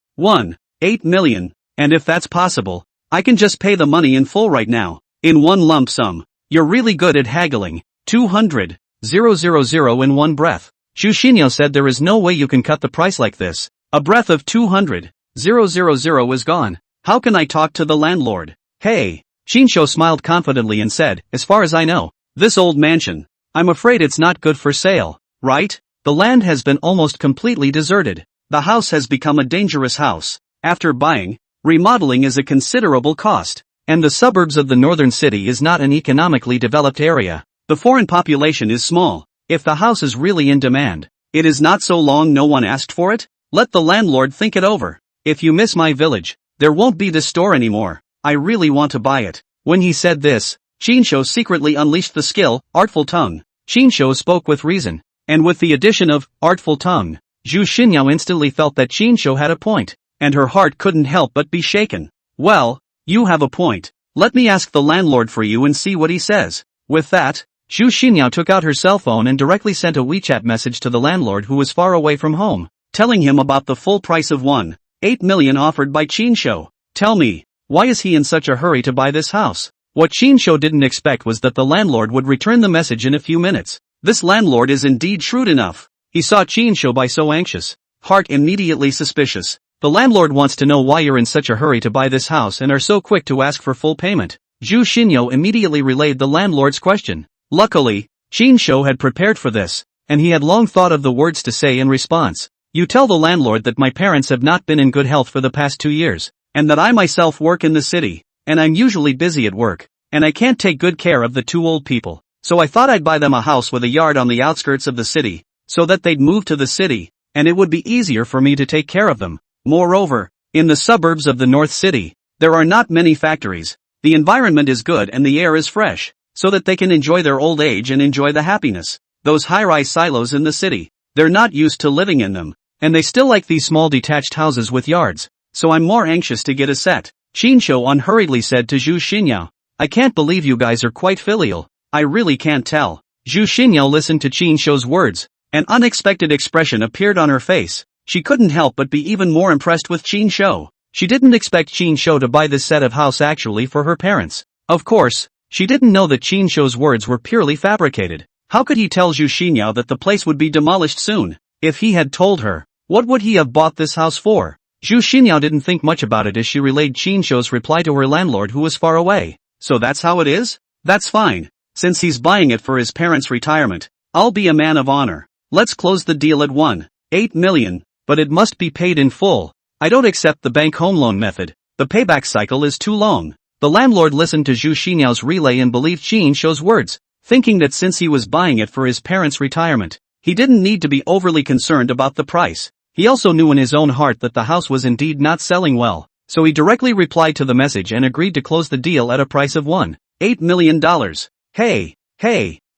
8 million, and if that's possible, I can just pay the money in full right now, in one lump sum. You're really good at haggling. 200,000 in one breath. Zhu Xinyao said there is no way you can cut the price like this. A breath of 200,000 is gone. How can I talk to the landlord? Hey. Qin Shou smiled confidently and said, as far as I know, this old mansion, I'm afraid it's not good for sale, right? The land has been almost completely deserted. The house has become a dangerous house. After buying, remodeling is a considerable cost. And the suburbs of the northern city is not an economically developed area. The foreign population is small. If the house is really in demand, it is not so long no one asked for it. Let the landlord think it over. If you miss my village, there won't be this store anymore. I really want to buy it. When he said this, Qin Shou secretly unleashed the skill, artful tongue. Qin Shou spoke with reason. And with the addition of artful tongue, Zhu Xinyao instantly felt that Qin Shou had a point, and her heart couldn't help but be shaken. Well, you have a point. Let me ask the landlord for you and see what he says. With that, Zhu Xinyao took out her cell phone and directly sent a WeChat message to the landlord who was far away from home, telling him about the full price of 1.8 million offered by Qin Shou. Tell me, why is he in such a hurry to buy this house? What Qin Shou didn't expect was that the landlord would return the message in a few minutes. This landlord is indeed shrewd enough. He saw Qin Shou by so anxious, heart immediately suspicious. The landlord wants to know why you're in such a hurry to buy this house and are so quick to ask for full payment. Zhu Xinyao immediately relayed the landlord's question. Luckily, Qin Shou had prepared for this, and he had long thought of the words to say in response. You tell the landlord that my parents have not been in good health for the past 2 years, and that I myself work in the city, and I'm usually busy at work, and I can't take good care of the 2 old people, so I thought I'd buy them a house with a yard on the outskirts of the city, so that they'd move to the city, and it would be easier for me to take care of them. Moreover, in the suburbs of the North City, there are not many factories, the environment is good and the air is fresh, so that they can enjoy their old age and enjoy the happiness. Those high-rise silos in the city, they're not used to living in them, and they still like these small detached houses with yards, so I'm more anxious to get a set. Qin Shou unhurriedly said to Zhu Xinyao, I can't believe you guys are quite filial, I really can't tell. Zhu Xinyao listened to Qin Shou's words, an unexpected expression appeared on her face. She couldn't help but be even more impressed with Qin Shou. She didn't expect Qin Shou to buy this set of house actually for her parents. Of course, she didn't know that Qin Shou's words were purely fabricated. How could he tell Zhu Xinyao that the place would be demolished soon? If he had told her, what would he have bought this house for? Zhu Xinyao didn't think much about it as she relayed Qin Shou's reply to her landlord who was far away. So that's how it is? That's fine. Since he's buying it for his parents' retirement, I'll be a man of honor. Let's close the deal at 1.8 million, but it must be paid in full. I don't accept the bank home loan method. The payback cycle is too long. The landlord listened to Zhu Xinyao relay and believed Qin Shou's words, thinking that since he was buying it for his parents' retirement, he didn't need to be overly concerned about the price. He also knew in his own heart that the house was indeed not selling well, so he directly replied to the message and agreed to close the deal at a price of $1.8 million. Hey,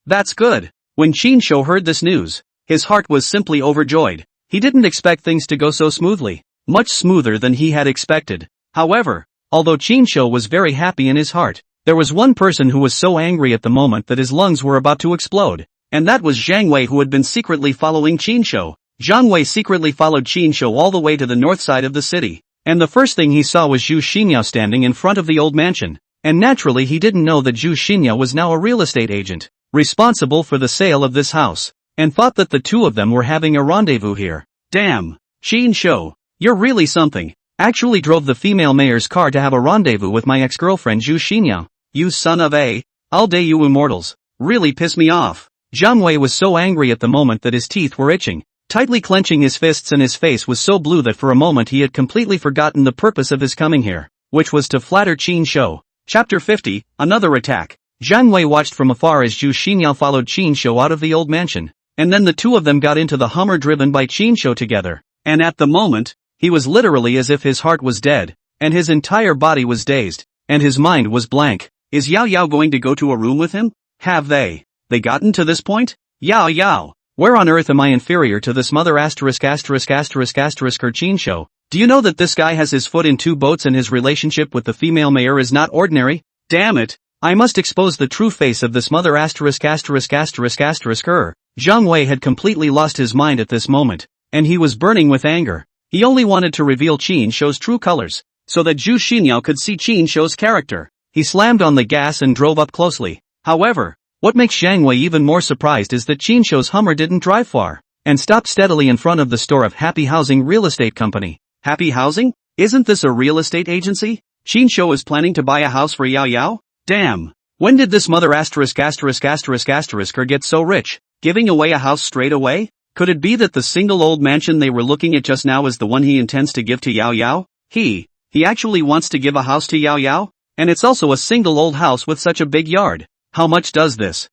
that's good. When Qin Shou heard this news, his heart was simply overjoyed. He didn't expect things to go so smoothly, much smoother than he had expected. However, although Qin Shou was very happy in his heart, There was one person who was so angry at the moment that his lungs were about to explode, and that was Zhang Wei, who had been secretly following Qin Shou. Zhang Wei secretly followed Qin Shou all the way to the north side of the city, and the first thing he saw was Zhu Xinyao standing in front of the old mansion, and naturally he didn't know that Zhu Xinyao was now a real estate agent, responsible for the sale of this house, and thought that the two of them were having a rendezvous here. Damn, Qin Shou, you're really something. Actually drove the female mayor's car to have a rendezvous with my ex-girlfriend Zhu Xinyao. You son of a, all day you immortals, really piss me off. Zhang Wei was so angry at the moment that his teeth were itching, tightly clenching his fists, and his face was so blue that for a moment he had completely forgotten the purpose of his coming here, which was to flatter Qin Shou. Chapter 50, Another Attack. Zhang Wei watched from afar as Zhu Xinyao followed Qin Shou out of the old mansion, and then the two of them got into the Hummer driven by Qin Shou together, and at the moment, he was literally as if his heart was dead, and his entire body was dazed, and his mind was blank. Is Yao Yao going to go to a room with him? Have they gotten to this point? Yao Yao, where on earth am I inferior to this mother asterisk or Qin Shou? Do you know that this guy has his foot in two boats and his relationship with the female mayor is not ordinary? Damn it, I must expose the true face of this mother asterisk. Zhang Wei had completely lost his mind at this moment, and he was burning with anger. He only wanted to reveal Qin Shou's true colors, so that Zhu Xinyao could see Qin Shou's character. He slammed on the gas and drove up closely. However, what makes Zhang Wei even more surprised is that Qin Shou's Hummer didn't drive far, and stopped steadily in front of the store of Happy Housing Real Estate Company. Happy Housing? Isn't this a real estate agency? Qin Shou is planning to buy a house for Yao Yao? Damn! When did this mother asterisk get so rich, giving away a house straight away? Could it be that the single old mansion they were looking at just now is the one he intends to give to Yao Yao? He actually wants to give a house to Yao Yao? And it's also a single old house with such a big yard. How much does this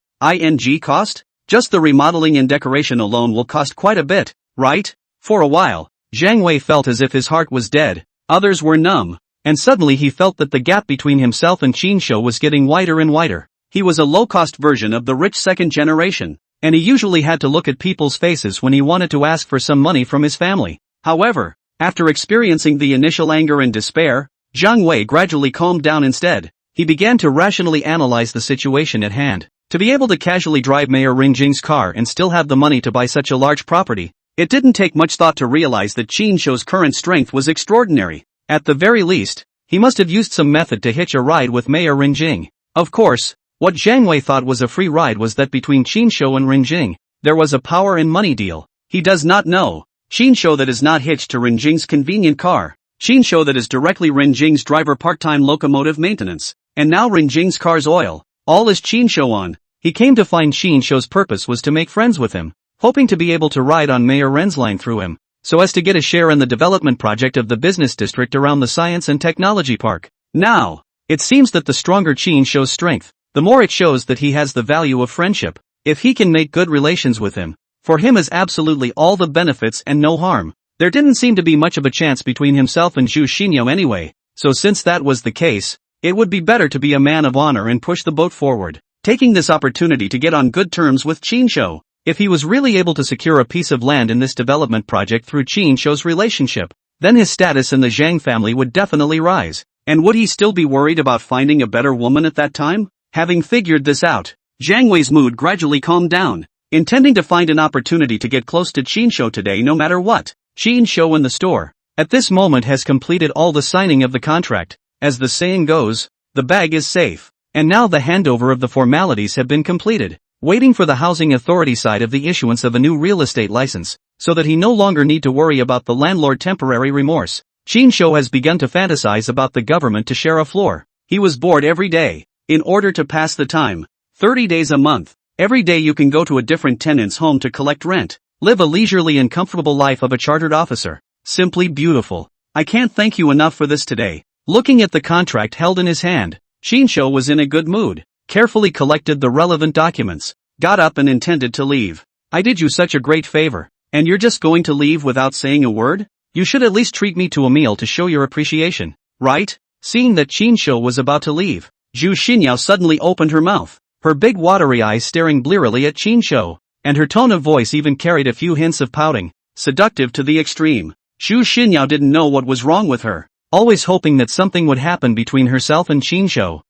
cost? Just the remodeling and decoration alone will cost quite a bit, right? For a while, Zhang Wei felt as if his heart was dead, others were numb, and suddenly he felt that the gap between himself and Qin Shou was getting wider and wider. He was a low-cost version of the rich second generation, and he usually had to look at people's faces when he wanted to ask for some money from his family. However, after experiencing the initial anger and despair, Zhang Wei gradually calmed down instead. He began to rationally analyze the situation at hand. To be able to casually drive Mayor Ring Jing's car and still have the money to buy such a large property, it didn't take much thought to realize that Qin Shou's current strength was extraordinary. At the very least, he must have used some method to hitch a ride with Mayor Ring Jing. Of course, what Zhang Wei thought was a free ride was that between Qin Shou and Ring Jing, there was a power and money deal. He does not know Qin Shou that is not hitched to Ring Jing's convenient car. Qin Shou that is directly Ring Jing's driver part-time locomotive maintenance. And now Ring Jing's car's oil. All is Qin Shou on. He came to find Qin Shou's purpose was to make friends with him, hoping to be able to ride on Mayor Ren's line through him, so as to get a share in the development project of the business district around the Science and Technology Park. Now, it seems that the stronger Qin Shou's strength, the more it shows that he has the value of friendship. If he can make good relations with him, for him is absolutely all the benefits and no harm. There didn't seem to be much of a chance between himself and Zhu Xinyao anyway, so since that was the case, it would be better to be a man of honor and push the boat forward, taking this opportunity to get on good terms with Qin Shou. If he was really able to secure a piece of land in this development project through Qin Shou's relationship, then his status in the Zhang family would definitely rise. And would he still be worried about finding a better woman at that time? Having figured this out, Zhang Wei's mood gradually calmed down, intending to find an opportunity to get close to Qin Shou today no matter what. Qin Shou in the store, at this moment has completed all the signing of the contract. As the saying goes, the bag is safe, and now the handover of the formalities have been completed, waiting for the housing authority side of the issuance of a new real estate license, so that he no longer need to worry about the landlord temporary remorse. Qin Shou has begun to fantasize about the government to share a floor. He was bored every day. In order to pass the time, 30 days a month, every day you can go to a different tenant's home to collect rent, live a leisurely and comfortable life of a chartered officer. Simply beautiful. I can't thank you enough for this today. Looking at the contract held in his hand, Qin Shou was in a good mood, carefully collected the relevant documents, got up and intended to leave. I did you such a great favor, and you're just going to leave without saying a word? You should at least treat me to a meal to show your appreciation, right? Seeing that Qin Shou was about to leave, Zhu Xinyao suddenly opened her mouth, her big watery eyes staring blearily at Qin Shou, and her tone of voice even carried a few hints of pouting, seductive to the extreme. Zhu Xinyao didn't know what was wrong with her, always hoping that something would happen between herself and Qin Shou.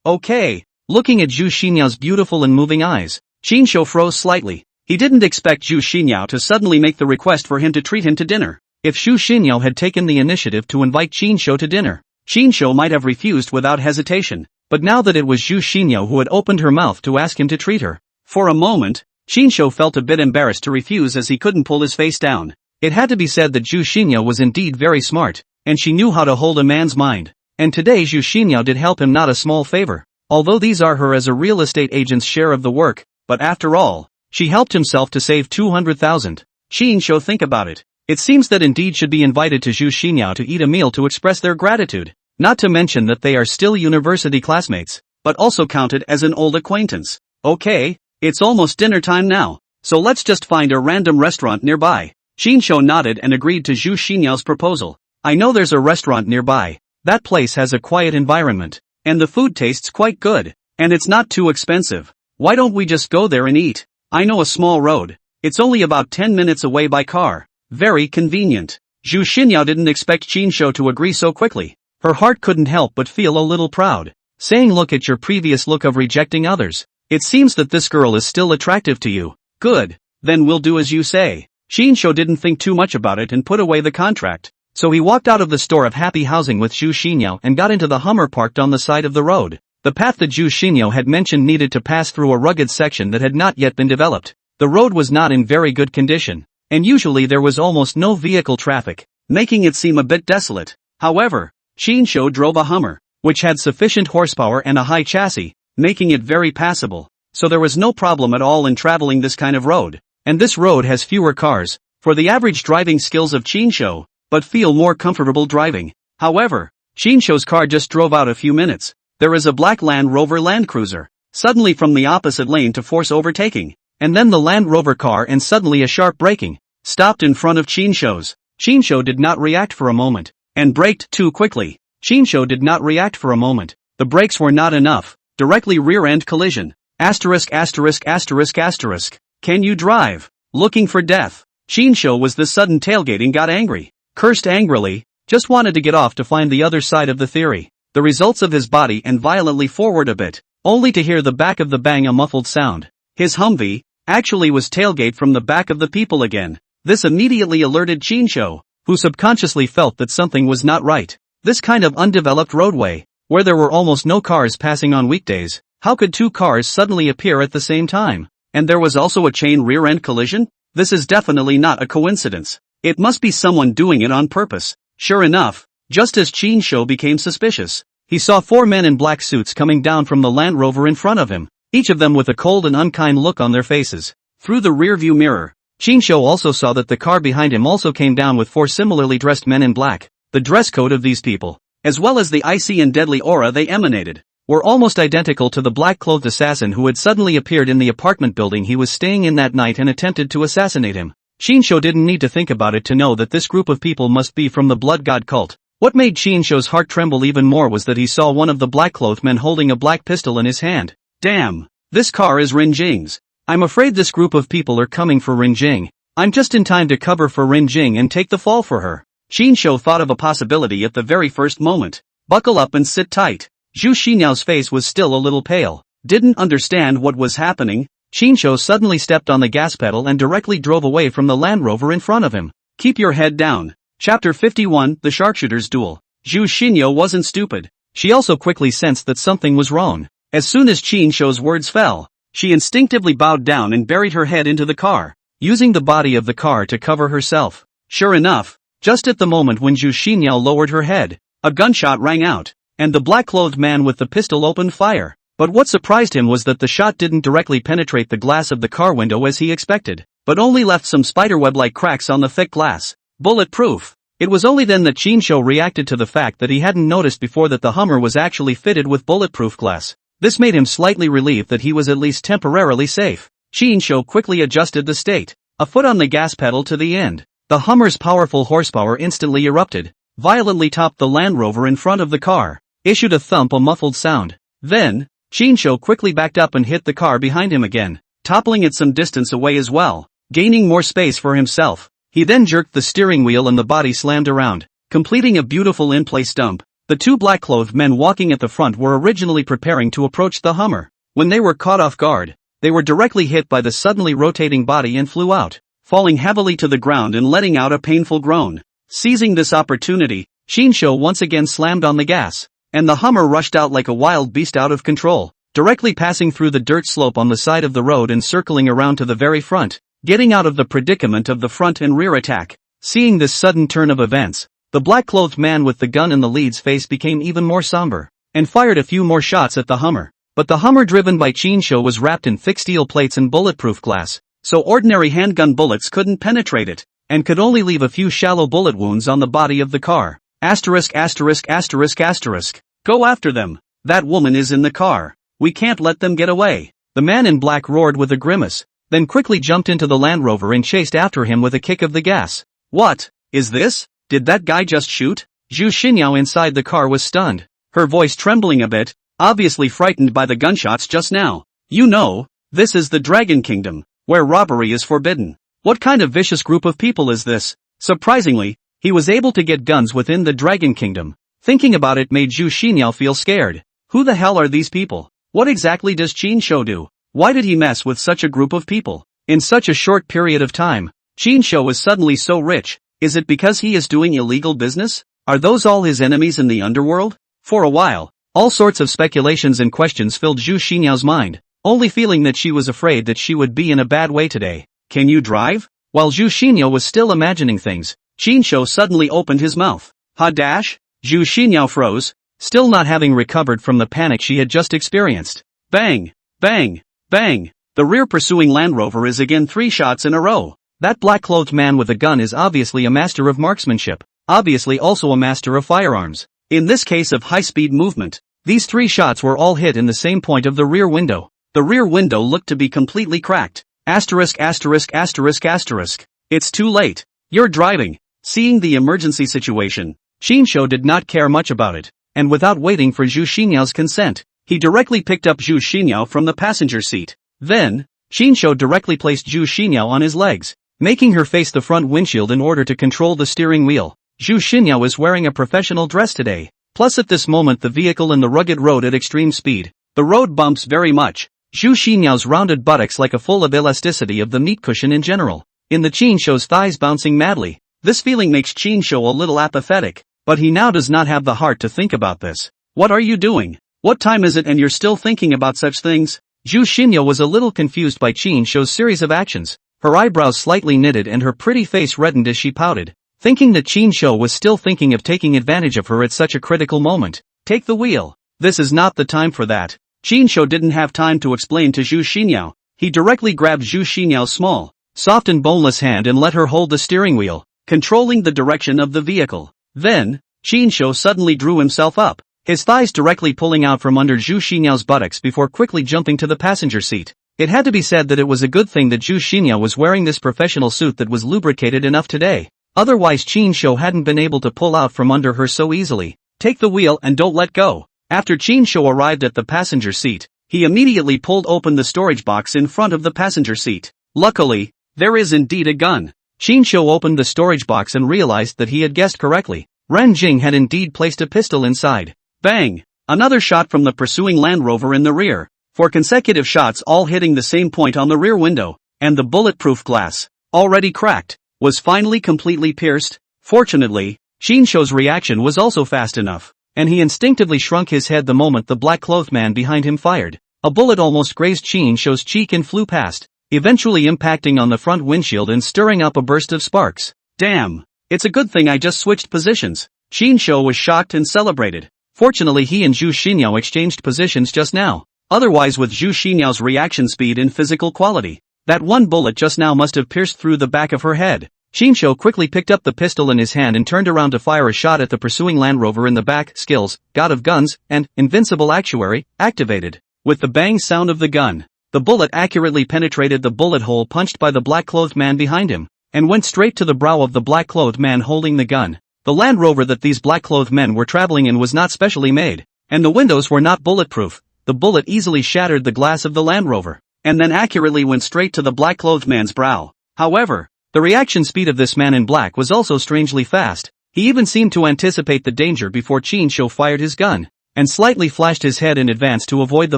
Okay. Looking at Zhu Xinyao's beautiful and moving eyes, Qinshu froze slightly. He didn't expect Zhu Xinyan to suddenly make the request for him to treat him to dinner. If Zhu Xinyan had taken the initiative to invite Qinshu to dinner, Qinshu might have refused without hesitation. But now that it was Zhu Xinyan who had opened her mouth to ask him to treat her, for a moment, Qinshu felt a bit embarrassed to refuse as he couldn't pull his face down. It had to be said that Zhu Xinyan was indeed very smart, and she knew how to hold a man's mind. And today Zhu Xinyan did help him not a small favor. Although these are her as a real estate agent's share of the work, but after all, she helped himself to save 200,000. Qinshu, think about it. It seems that indeed should be invited to Zhu Xinyan to eat a meal to express their gratitude. Not to mention that they are still university classmates, but also counted as an old acquaintance. Okay, it's almost dinner time now, so let's just find a random restaurant nearby. Qinshu nodded and agreed to Zhu Xinyao's proposal. I know there's a restaurant nearby. That place has a quiet environment, and the food tastes quite good, and it's not too expensive. Why don't we just go there and eat? I know a small road. It's only about 10 minutes away by car. Very convenient. Zhu Xinyao didn't expect Qinshu to agree so quickly. Her heart couldn't help but feel a little proud. Saying, look at your previous look of rejecting others. It seems that this girl is still attractive to you. Good. Then we'll do as you say. Qinshu didn't think too much about it and put away the contract. So he walked out of the store of happy housing with Zhu Xinyao and got into the Hummer parked on the side of the road. The path that Zhu Xinyao had mentioned needed to pass through a rugged section that had not yet been developed. The road was not in very good condition, and usually there was almost no vehicle traffic, making it seem a bit desolate. However, Qinshu drove a Hummer, which had sufficient horsepower and a high chassis, making it very passable. So there was no problem at all in traveling this kind of road. And this road has fewer cars, for the average driving skills of Qinshu, but feel more comfortable driving. However, Qinshu's car just drove out a few minutes. There is a black Land Rover Land Cruiser, suddenly from the opposite lane to force overtaking, and then the Land Rover car and suddenly a sharp braking, stopped in front of Qinshu's. Qinshu did not react for a moment, and braked too quickly. Qinshu did not react for a moment. The brakes were not enough. Directly rear-end collision. Asterisk asterisk asterisk asterisk. Can you drive? Looking for death. Qinshu was this sudden tailgating got angry. Cursed angrily, just wanted to get off to find the other side of the theory. The results of his body and violently forward a bit, only to hear the back of the bang a muffled sound. His Humvee, actually was tailgate from the back of the people again. This immediately alerted Qinshu, who subconsciously felt that something was not right. This kind of undeveloped roadway, where there were almost no cars passing on weekdays, how could two cars suddenly appear at the same time? And there was also a chain rear-end collision? This is definitely not a coincidence. It must be someone doing it on purpose. Sure enough, just as Qinshu became suspicious, he saw four men in black suits coming down from the Land Rover in front of him, each of them with a cold and unkind look on their faces. Through the rearview mirror, Qinshu also saw that the car behind him also came down with four similarly dressed men in black. The dress code of these people, as well as the icy and deadly aura they emanated, were almost identical to the black-clothed assassin who had suddenly appeared in the apartment building he was staying in that night and attempted to assassinate him. Qinshu didn't need to think about it to know that this group of people must be from the blood god cult. What made Qinshu's heart tremble even more was that he saw one of the black-clothed men holding a black pistol in his hand. Damn, this car is Rinjing's. I'm afraid this group of people are coming for Rinjing. I'm just in time to cover for Rinjing and take the fall for her. Qinshu thought of a possibility at the very first moment. Buckle up and sit tight. Zhu Xinyao's face was still a little pale. Didn't understand what was happening. Qinshu suddenly stepped on the gas pedal and directly drove away from the Land Rover in front of him. Keep your head down. Chapter 51, The Sharpshooter's Duel. Zhu Xinyao wasn't stupid. She also quickly sensed that something was wrong. As soon as Qinshu's words fell, she instinctively bowed down and buried her head into the car, using the body of the car to cover herself. Sure enough, just at the moment when Zhu Xinyao lowered her head, a gunshot rang out, and the black-clothed man with the pistol opened fire. But what surprised him was that the shot didn't directly penetrate the glass of the car window as he expected, but only left some spiderweb-like cracks on the thick glass. Bulletproof. It was only then that Qinshu reacted to the fact that he hadn't noticed before that the Hummer was actually fitted with bulletproof glass. This made him slightly relieved that he was at least temporarily safe. Qinshu quickly adjusted the state, a foot on the gas pedal to the end. The Hummer's powerful horsepower instantly erupted, violently topped the Land Rover in front of the car, issued a thump, a muffled sound. Then, Qinshu quickly backed up and hit the car behind him again, toppling it some distance away as well, gaining more space for himself. He then jerked the steering wheel and the body slammed around, completing a beautiful in-place dump. The two black-clothed men walking at the front were originally preparing to approach the Hummer. When they were caught off guard, they were directly hit by the suddenly rotating body and flew out, falling heavily to the ground and letting out a painful groan. Seizing this opportunity, Shinsho once again slammed on the gas, and the Hummer rushed out like a wild beast out of control, directly passing through the dirt slope on the side of the road and circling around to the very front, getting out of the predicament of the front and rear attack. Seeing this sudden turn of events, the black-clothed man with the gun in the lead's face became even more somber, and fired a few more shots at the Hummer. But the Hummer driven by Shinsho was wrapped in thick steel plates and bulletproof glass, so ordinary handgun bullets couldn't penetrate it, and could only leave a few shallow bullet wounds on the body of the car. Asterisk asterisk asterisk asterisk. Go after them. That woman is in the car. We can't let them get away. The man in black roared with a grimace, then quickly jumped into the Land Rover and chased after him with a kick of the gas. What is this? Did that guy just shoot? Zhu Xinyao inside the car was stunned, her voice trembling a bit, obviously frightened by the gunshots just now. You know, this is the Dragon Kingdom, where robbery is forbidden. What kind of vicious group of people is this? Surprisingly, he was able to get guns within the Dragon Kingdom. Thinking about it made Zhu Xinyao feel scared. Who the hell are these people? What exactly does Shinsho do? Why did he mess with such a group of people in such a short period of time? Shinsho is suddenly so rich. Is it because he is doing illegal business? Are those all his enemies in the underworld? For a while, all sorts of speculations and questions filled Zhu Xinyao's mind, only feeling that she was afraid that she would be in a bad way today. Can you drive? While Zhu Xinyao was still imagining things, Shinsho suddenly opened his mouth. Ha dash? Zhu Xinyao froze, still not having recovered from the panic she had just experienced. Bang! Bang! Bang! The rear pursuing Land Rover is again 3 shots in a row. That black-clothed man with a gun is obviously a master of marksmanship, obviously also a master of firearms. In this case of high-speed movement, these 3 shots were all hit in the same point of the rear window. The rear window looked to be completely cracked. Asterisk asterisk asterisk asterisk. It's too late. You're driving. Seeing the emergency situation, Shinsho did not care much about it, and without waiting for Zhu Xinyao's consent, he directly picked up Zhu Xinyao from the passenger seat. Then, Shinsho directly placed Zhu Xinyao on his legs, making her face the front windshield in order to control the steering wheel. Zhu Xinyao is wearing a professional dress today. Plus at this moment the vehicle in the rugged road at extreme speed. The road bumps very much. Zhu Xinyao's rounded buttocks like a full of elasticity of the meat cushion in general. In the Shinsho's thighs bouncing madly. This feeling makes Shinsho a little apathetic, but he now does not have the heart to think about this. What are you doing? What time is it and you're still thinking about such things? Zhu Xinyao was a little confused by Shinsho's series of actions. Her eyebrows slightly knitted and her pretty face reddened as she pouted, thinking that Shinsho was still thinking of taking advantage of her at such a critical moment. Take the wheel. This is not the time for that. Shinsho didn't have time to explain to Zhu Xinyao. He directly grabbed Zhu Xinyao's small, soft and boneless hand and let her hold the steering wheel, controlling the direction of the vehicle. Then, Shinsho suddenly drew himself up, his thighs directly pulling out from under Zhu Xinyao's buttocks before quickly jumping to the passenger seat. It had to be said that it was a good thing that Zhu Xinyao was wearing this professional suit that was lubricated enough today. Otherwise Shinsho hadn't been able to pull out from under her so easily. Take the wheel and don't let go. After Shinsho arrived at the passenger seat, he immediately pulled open the storage box in front of the passenger seat. Luckily, there is indeed a gun. Shinsho opened the storage box and realized that he had guessed correctly. Ren Jing had indeed placed a pistol inside. Bang! Another shot from the pursuing Land Rover in the rear. 4 consecutive shots all hitting the same point on the rear window, and the bulletproof glass, already cracked, was finally completely pierced. Fortunately, Shinsho's reaction was also fast enough, and he instinctively shrunk his head the moment the black-clothed man behind him fired. A bullet almost grazed Shinsho's cheek and flew past, eventually impacting on the front windshield and stirring up a burst of sparks. Damn! It's a good thing I just switched positions. Shinsho was shocked and celebrated. Fortunately he and Zhu Xinyao exchanged positions just now. Otherwise with Zhu Xinyao's reaction speed and physical quality, that one bullet just now must have pierced through the back of her head. Shinsho quickly picked up the pistol in his hand and turned around to fire a shot at the pursuing Land Rover in the back. Skills, God of Guns, and Invincible Actuary, activated. With the bang sound of the gun, the bullet accurately penetrated the bullet hole punched by the black-clothed man behind him, and went straight to the brow of the black-clothed man holding the gun. The Land Rover that these black-clothed men were traveling in was not specially made, and the windows were not bulletproof. The bullet easily shattered the glass of the Land Rover, and then accurately went straight to the black-clothed man's brow. However, the reaction speed of this man in black was also strangely fast. He even seemed to anticipate the danger before Qin Shou fired his gun, and slightly flashed his head in advance to avoid the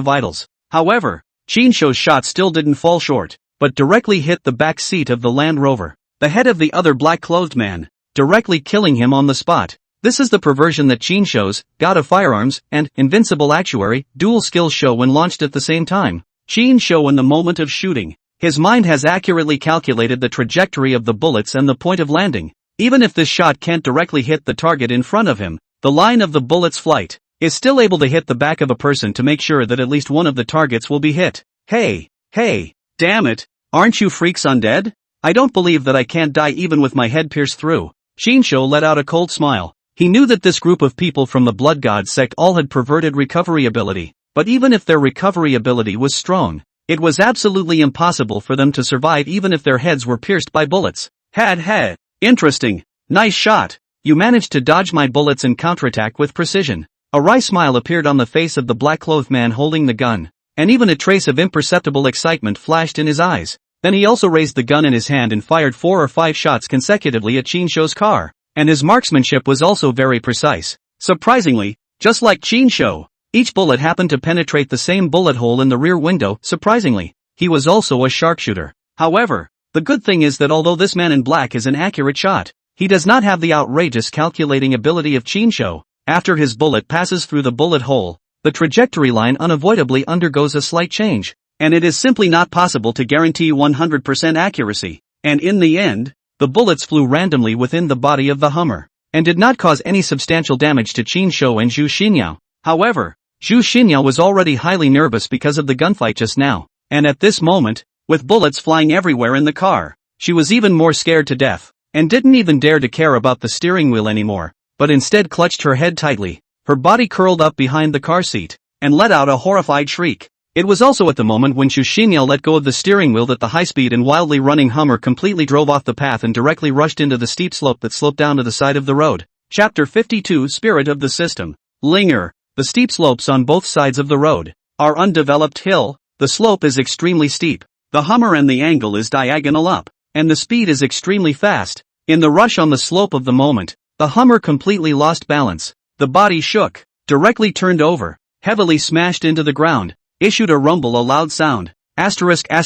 vitals. However, Qin Shou's shot still didn't fall short, but directly hit the back seat of the Land Rover, the head of the other black-clothed man, directly killing him on the spot. This is the perversion that Qin Shou's God of Firearms and Invincible Actuary dual skills show when launched at the same time. Qin Shou in the moment of shooting, his mind has accurately calculated the trajectory of the bullets and the point of landing. Even if this shot can't directly hit the target in front of him, the line of the bullet's flight is still able to hit the back of a person to make sure that at least one of the targets will be hit. Hey, damn it, aren't you freaks undead? I don't believe that I can't die even with my head pierced through. Qin Shou let out a cold smile. He knew that this group of people from the Blood God sect all had perverted recovery ability, but even if their recovery ability was strong, it was absolutely impossible for them to survive even if their heads were pierced by bullets. Interesting. Nice shot. You managed to dodge my bullets and counterattack with precision. A wry smile appeared on the face of the black-clothed man holding the gun, and even a trace of imperceptible excitement flashed in his eyes. Then he also raised the gun in his hand and fired 4 or 5 shots consecutively at Qin Shou's car, and his marksmanship was also very precise. Surprisingly, just like Qin Shou, each bullet happened to penetrate the same bullet hole in the rear window. Surprisingly, he was also a sharpshooter. However, the good thing is that although this man in black is an accurate shot, he does not have the outrageous calculating ability of Qin Shou. After his bullet passes through the bullet hole, the trajectory line unavoidably undergoes a slight change, and it is simply not possible to guarantee 100% accuracy. And in the end, the bullets flew randomly within the body of the Hummer, and did not cause any substantial damage to Qin Shou and Zhu Xinyao. However, Zhu Xinyao was already highly nervous because of the gunfight just now, and at this moment, with bullets flying everywhere in the car, she was even more scared to death, and didn't even dare to care about the steering wheel anymore, but instead clutched her head tightly, her body curled up behind the car seat, and let out a horrified shriek. It was also at the moment when Zhu Xinyao let go of the steering wheel that the high-speed and wildly running Hummer completely drove off the path and directly rushed into the steep slope that sloped down to the side of the road. Chapter 52 Spirit of the System. Linger. The steep slopes on both sides of the road are undeveloped hill. The slope is extremely steep. The Hummer and the angle is diagonal up, and the speed is extremely fast. In the rush on the slope of the moment, the Hummer completely lost balance. The body shook, directly turned over, heavily smashed into the ground, issued a rumble, a loud sound. Asterisk.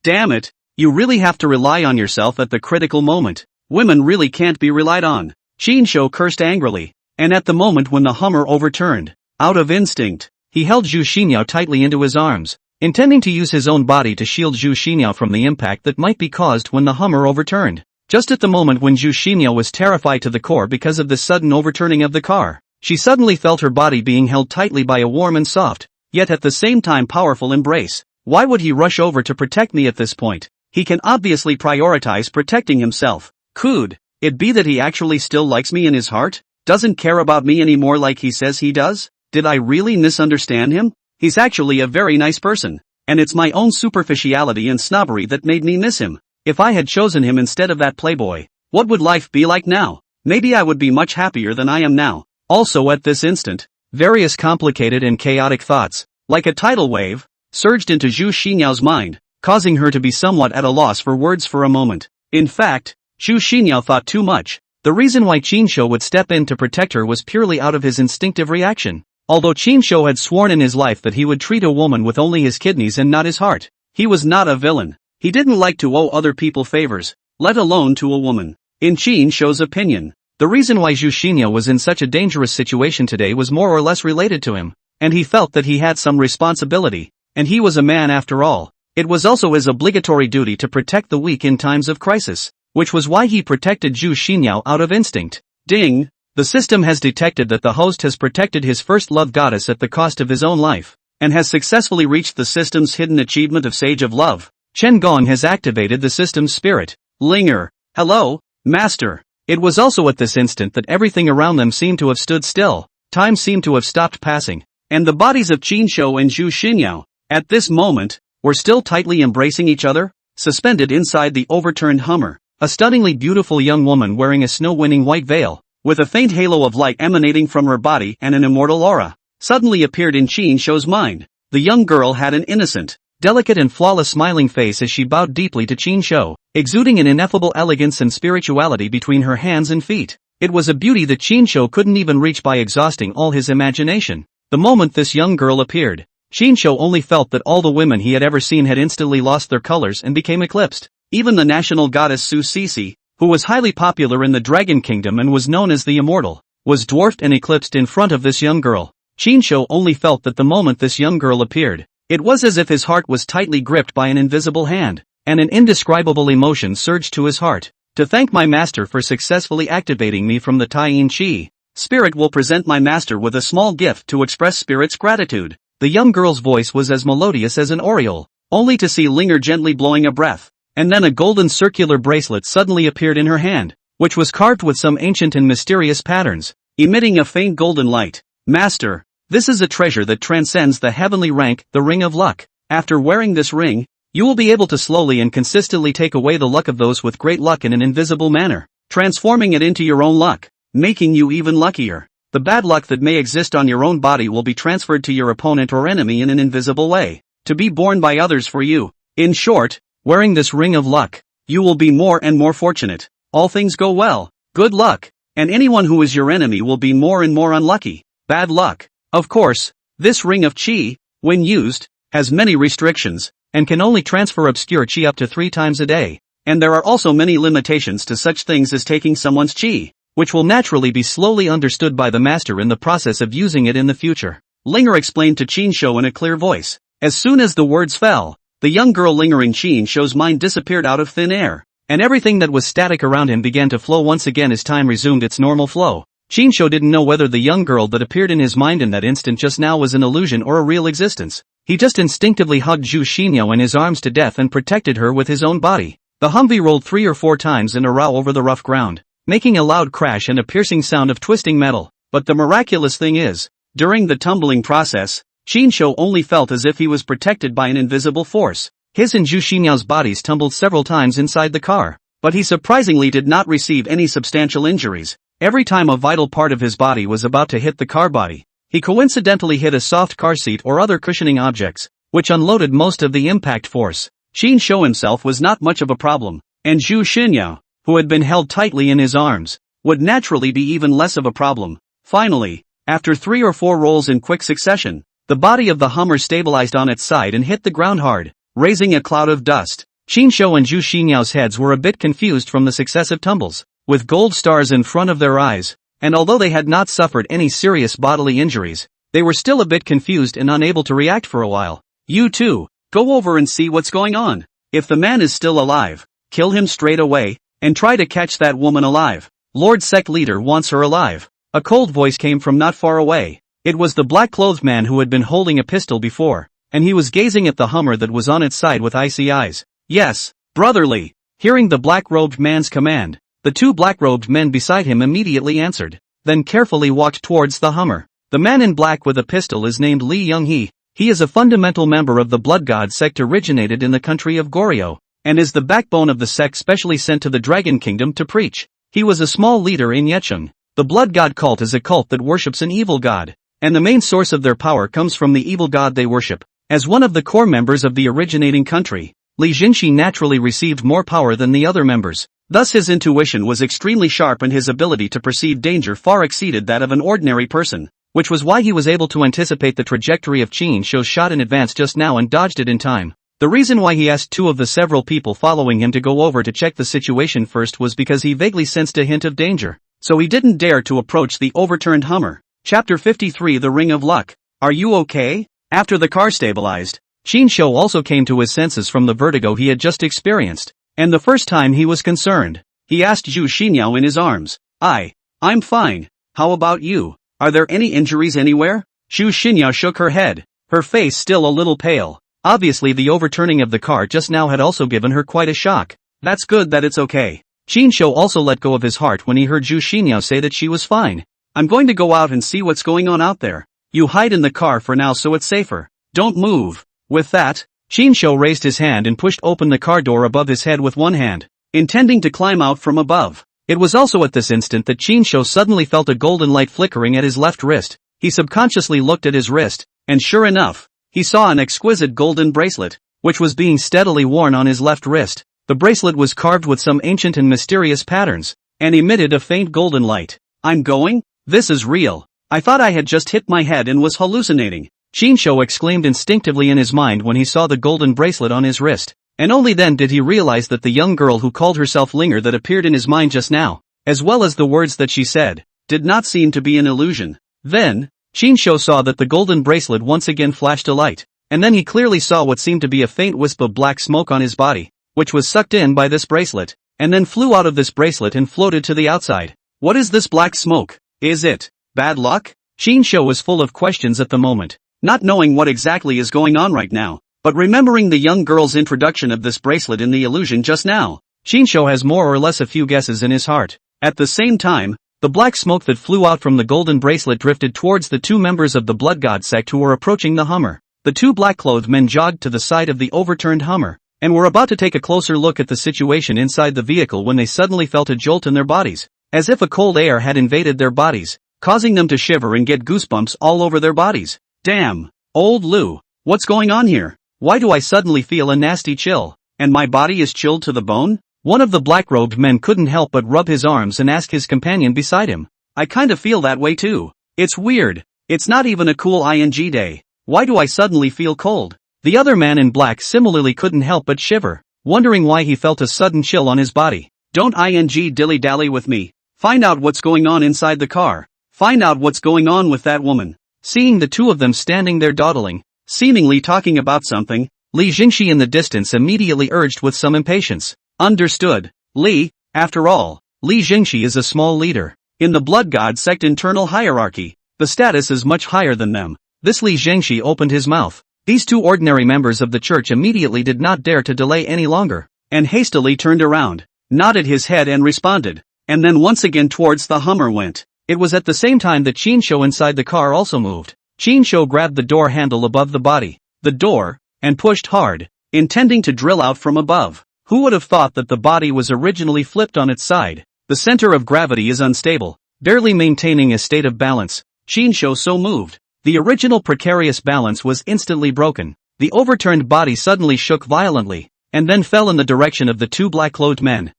Damn it, you really have to rely on yourself at the critical moment. Women really can't be relied on. Qin Shou cursed angrily, and at the moment when the Hummer overturned, out of instinct, he held Zhu Xinyao tightly into his arms, intending to use his own body to shield Zhu Xinyao from the impact that might be caused when the Hummer overturned. Just at the moment when Zhu Xinyao was terrified to the core because of the sudden overturning of the car, she suddenly felt her body being held tightly by a warm and soft, yet at the same time powerful embrace. Why would he rush over to protect me at this point? He can obviously prioritize protecting himself. Could it be that he actually still likes me in his heart? Doesn't care about me anymore like he says he does? Did I really misunderstand him? He's actually a very nice person, and it's my own superficiality and snobbery that made me miss him. If I had chosen him instead of that playboy, what would life be like now? Maybe I would be much happier than I am now. Also at this instant, various complicated and chaotic thoughts, like a tidal wave, surged into Zhu Xinyao's mind, causing her to be somewhat at a loss for words for a moment. In fact, Zhu Xinyao thought too much. The reason why Qin Shou would step in to protect her was purely out of his instinctive reaction. Although Qin Shou had sworn in his life that he would treat a woman with only his kidneys and not his heart, he was not a villain. He didn't like to owe other people favors, let alone to a woman. In Qin Shou's opinion, the reason why Zhu Xinyao was in such a dangerous situation today was more or less related to him, and he felt that he had some responsibility, and he was a man after all. It was also his obligatory duty to protect the weak in times of crisis, which was why he protected Zhu Xinyao out of instinct. Ding! The system has detected that the host has protected his first love goddess at the cost of his own life, and has successfully reached the system's hidden achievement of Sage of Love. Chen Gong has activated the system's spirit. Linger. Hello, Master. It was also at this instant that everything around them seemed to have stood still, time seemed to have stopped passing, and the bodies of Qin Shou and Zhu Xinyao, at this moment, were still tightly embracing each other, suspended inside the overturned Hummer. A stunningly beautiful young woman wearing a snow-winning white veil, with a faint halo of light emanating from her body and an immortal aura, suddenly appeared in Qin Shou's mind. The young girl had an innocent, delicate and flawless smiling face as she bowed deeply to Qin Shou. exuding an ineffable elegance and spirituality between her hands and feet. It was a beauty that Shinsho couldn't even reach by exhausting all his imagination. The moment this young girl appeared, Shinsho only felt that all the women he had ever seen had instantly lost their colors and became eclipsed. Even the national goddess Su Sisi, who was highly popular in the Dragon Kingdom and was known as the Immortal, was dwarfed and eclipsed in front of this young girl. Shinsho only felt that the moment this young girl appeared, it was as if his heart was tightly gripped by an invisible hand, and an indescribable emotion surged to his heart. To thank my master for successfully activating me from the Taiyin Chi, Spirit will present my master with a small gift to express Spirit's gratitude. The young girl's voice was as melodious as an oriole, only to see Linger gently blowing a breath, and then a golden circular bracelet suddenly appeared in her hand, which was carved with some ancient and mysterious patterns, emitting a faint golden light. Master, this is a treasure that transcends the heavenly rank, the Ring of Luck. After wearing this ring, you will be able to slowly and consistently take away the luck of those with great luck in an invisible manner, transforming it into your own luck, making you even luckier. The bad luck that may exist on your own body will be transferred to your opponent or enemy in an invisible way, to be borne by others for you. In short, wearing this Ring of Luck, you will be more and more fortunate. All things go well, good luck, and anyone who is your enemy will be more and more unlucky, bad luck. Of course, this Ring of Qi, when used, has many restrictions, and can only transfer obscure Qi up to 3 times a day, and there are also many limitations to such things as taking someone's Qi, which will naturally be slowly understood by the master in the process of using it in the future. Linger explained to Shinsho in a clear voice. As soon as the words fell, the young girl lingering Shinsho's mind disappeared out of thin air, and everything that was static around him began to flow once again as time resumed its normal flow. Shinsho didn't know whether the young girl that appeared in his mind in that instant just now was an illusion or a real existence. He just instinctively hugged Zhu Xinyo in his arms to death and protected her with his own body. The Humvee rolled 3 or 4 times in a row over the rough ground, making a loud crash and a piercing sound of twisting metal. But the miraculous thing is, during the tumbling process, Shinsho only felt as if he was protected by an invisible force. His and Zhu Xinyao's bodies tumbled several times inside the car, but he surprisingly did not receive any substantial injuries. Every time a vital part of his body was about to hit the car body, he coincidentally hit a soft car seat or other cushioning objects, which unloaded most of the impact force. Shinsho himself was not much of a problem, and Zhu Xinyao, who had been held tightly in his arms, would naturally be even less of a problem. Finally, after 3 or 4 rolls in quick succession, the body of the Hummer stabilized on its side and hit the ground hard, raising a cloud of dust. Shinsho and Zhu Xinyao's heads were a bit confused from the successive tumbles, with gold stars in front of their eyes, and although they had not suffered any serious bodily injuries, they were still a bit confused and unable to react for a while. You two, go over and see what's going on. If the man is still alive, kill him straight away, and try to catch that woman alive. Lord Sect Leader wants her alive. A cold voice came from not far away. It was the black-clothed man who had been holding a pistol before, and he was gazing at the Hummer that was on its side with icy eyes. Yes, brotherly. Hearing the black-robed man's command, the 2 black-robed men beside him immediately answered, then carefully walked towards the Hummer. The man in black with a pistol is named Li Young-hee. He is a fundamental member of the Blood God sect originated in the country of Goryeo, and is the backbone of the sect specially sent to the Dragon Kingdom to preach. He was a small leader in Yecheng. The Blood God cult is a cult that worships an evil god, and the main source of their power comes from the evil god they worship. As one of the core members of the originating country, Li Jinshi naturally received more power than the other members. Thus his intuition was extremely sharp and his ability to perceive danger far exceeded that of an ordinary person, which was why he was able to anticipate the trajectory of Shinsho's shot in advance just now and dodged it in time. The reason why he asked 2 of the several people following him to go over to check the situation first was because he vaguely sensed a hint of danger, so he didn't dare to approach the overturned Hummer. Chapter 53 The Ring of Luck. Are you okay? After the car stabilized, Shinsho also came to his senses from the vertigo he had just experienced, and the first time he was concerned. He asked Zhu Xinyao in his arms, I'm fine. How about you? Are there any injuries anywhere? Zhu Xinyao shook her head, her face still a little pale. Obviously the overturning of the car just now had also given her quite a shock. That's good that it's okay. Shinsho also let go of his heart when he heard Zhu Xinyao say that she was fine. I'm going to go out and see what's going on out there. You hide in the car for now so it's safer. Don't move. With that, Shinsho raised his hand and pushed open the car door above his head with one hand, intending to climb out from above. It was also at this instant that Shinsho suddenly felt a golden light flickering at his left wrist. He subconsciously looked at his wrist, and sure enough, he saw an exquisite golden bracelet, which was being steadily worn on his left wrist. The bracelet was carved with some ancient and mysterious patterns, and emitted a faint golden light. I'm going? This is real. I thought I had just hit my head and was hallucinating. Shinsho exclaimed instinctively in his mind when he saw the golden bracelet on his wrist, and only then did he realize that the young girl who called herself Linger that appeared in his mind just now, as well as the words that she said, did not seem to be an illusion. Then, Shinsho saw that the golden bracelet once again flashed a light, and then he clearly saw what seemed to be a faint wisp of black smoke on his body, which was sucked in by this bracelet, and then flew out of this bracelet and floated to the outside. What is this black smoke? Is it bad luck? Shinsho was full of questions at the moment, not knowing what exactly is going on right now, but remembering the young girl's introduction of this bracelet in the illusion just now, Shinsho has more or less a few guesses in his heart. At the same time, the black smoke that flew out from the golden bracelet drifted towards the two members of the Blood God sect who were approaching the Hummer. The two black-clothed men jogged to the side of the overturned Hummer, and were about to take a closer look at the situation inside the vehicle when they suddenly felt a jolt in their bodies, as if a cold air had invaded their bodies, causing them to shiver and get goosebumps all over their bodies. Damn! Old Lou, what's going on here? Why do I suddenly feel a nasty chill, and my body is chilled to the bone? One of the black-robed men couldn't help but rub his arms and ask his companion beside him. I kinda feel that way too. It's weird. It's not even a cool ing day. Why do I suddenly feel cold? The other man in black similarly couldn't help but shiver, wondering why he felt a sudden chill on his body. Don't ing dilly-dally with me. Find out what's going on inside the car. Find out what's going on with that woman. Seeing the two of them standing there dawdling, seemingly talking about something, Li Jingxi in the distance immediately urged with some impatience. Understood. Li, after all, Li Jingxi is a small leader. In the Blood God sect internal hierarchy, the status is much higher than them. This Li Jingxi opened his mouth. These two ordinary members of the church immediately did not dare to delay any longer, and hastily turned around, nodded his head and responded, and then once again towards the Hummer went. It was at the same time that Shinsho inside the car also moved. Shinsho grabbed the door handle above the body, the door, and pushed hard, intending to drill out from above. Who would have thought that the body was originally flipped on its side? The center of gravity is unstable, barely maintaining a state of balance. Shinsho so moved. The original precarious balance was instantly broken. The overturned body suddenly shook violently, and then fell in the direction of the two black-clothed men.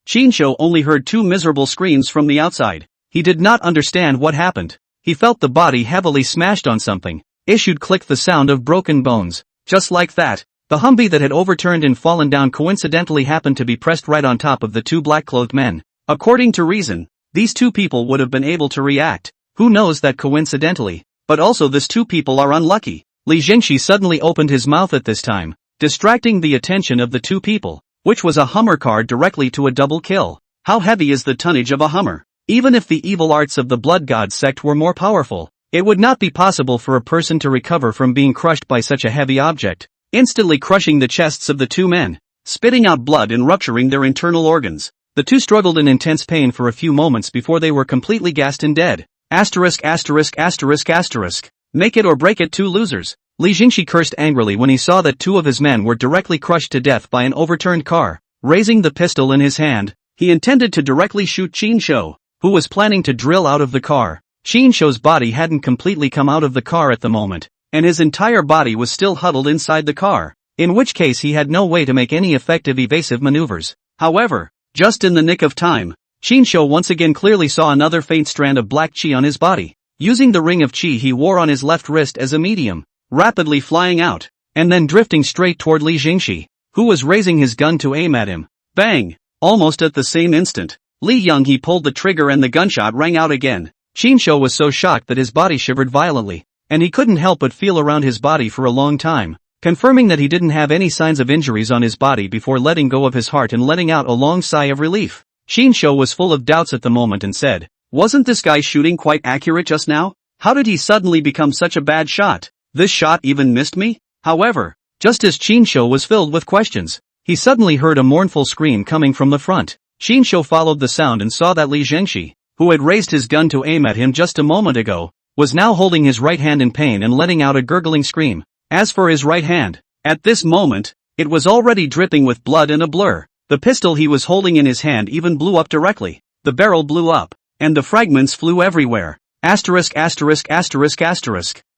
Shinsho only heard two miserable screams from the outside. He did not understand what happened. He felt the body heavily smashed on something. Issued click the sound of broken bones. Just like that, the Humvee that had overturned and fallen down coincidentally happened to be pressed right on top of the two black-clothed men. According to reason, these two people would have been able to react. Who knows that coincidentally? But also these two people are unlucky. Li Jingxi suddenly opened his mouth at this time, distracting the attention of the two people, which was a Hummer car directly to a double kill. How heavy is the tonnage of a Hummer? Even if the evil arts of the Blood God sect were more powerful, it would not be possible for a person to recover from being crushed by such a heavy object, instantly crushing the chests of the two men, spitting out blood and rupturing their internal organs. The two struggled in intense pain for a few moments before they were completely gassed and dead. Asterisk. Make it or break it, two losers. Li Jingxi cursed angrily when he saw that two of his men were directly crushed to death by an overturned car. Raising the pistol in his hand, he intended to directly shoot Shinsho, who was planning to drill out of the car. Shinsho's body hadn't completely come out of the car at the moment, and his entire body was still huddled inside the car, in which case he had no way to make any effective evasive maneuvers. However, just in the nick of time, Shinsho once again clearly saw another faint strand of black chi on his body, using the ring of chi he wore on his left wrist as a medium, rapidly flying out, and then drifting straight toward Li Jingxi, who was raising his gun to aim at him. Bang! Almost at the same instant, Li Yonghe pulled the trigger and the gunshot rang out again. Shinsho was so shocked that his body shivered violently, and he couldn't help but feel around his body for a long time, confirming that he didn't have any signs of injuries on his body before letting go of his heart and letting out a long sigh of relief. Shinsho was full of doubts at the moment and said, "Wasn't this guy shooting quite accurate just now? How did he suddenly become such a bad shot? This shot even missed me?" However, just as Shinsho was filled with questions, he suddenly heard a mournful scream coming from the front. Shinsho followed the sound and saw that Li Jingxi, who had raised his gun to aim at him just a moment ago, was now holding his right hand in pain and letting out a gurgling scream. As for his right hand, at this moment, it was already dripping with blood and a blur. The pistol he was holding in his hand even blew up directly. The barrel blew up, and the fragments flew everywhere. Asterisk.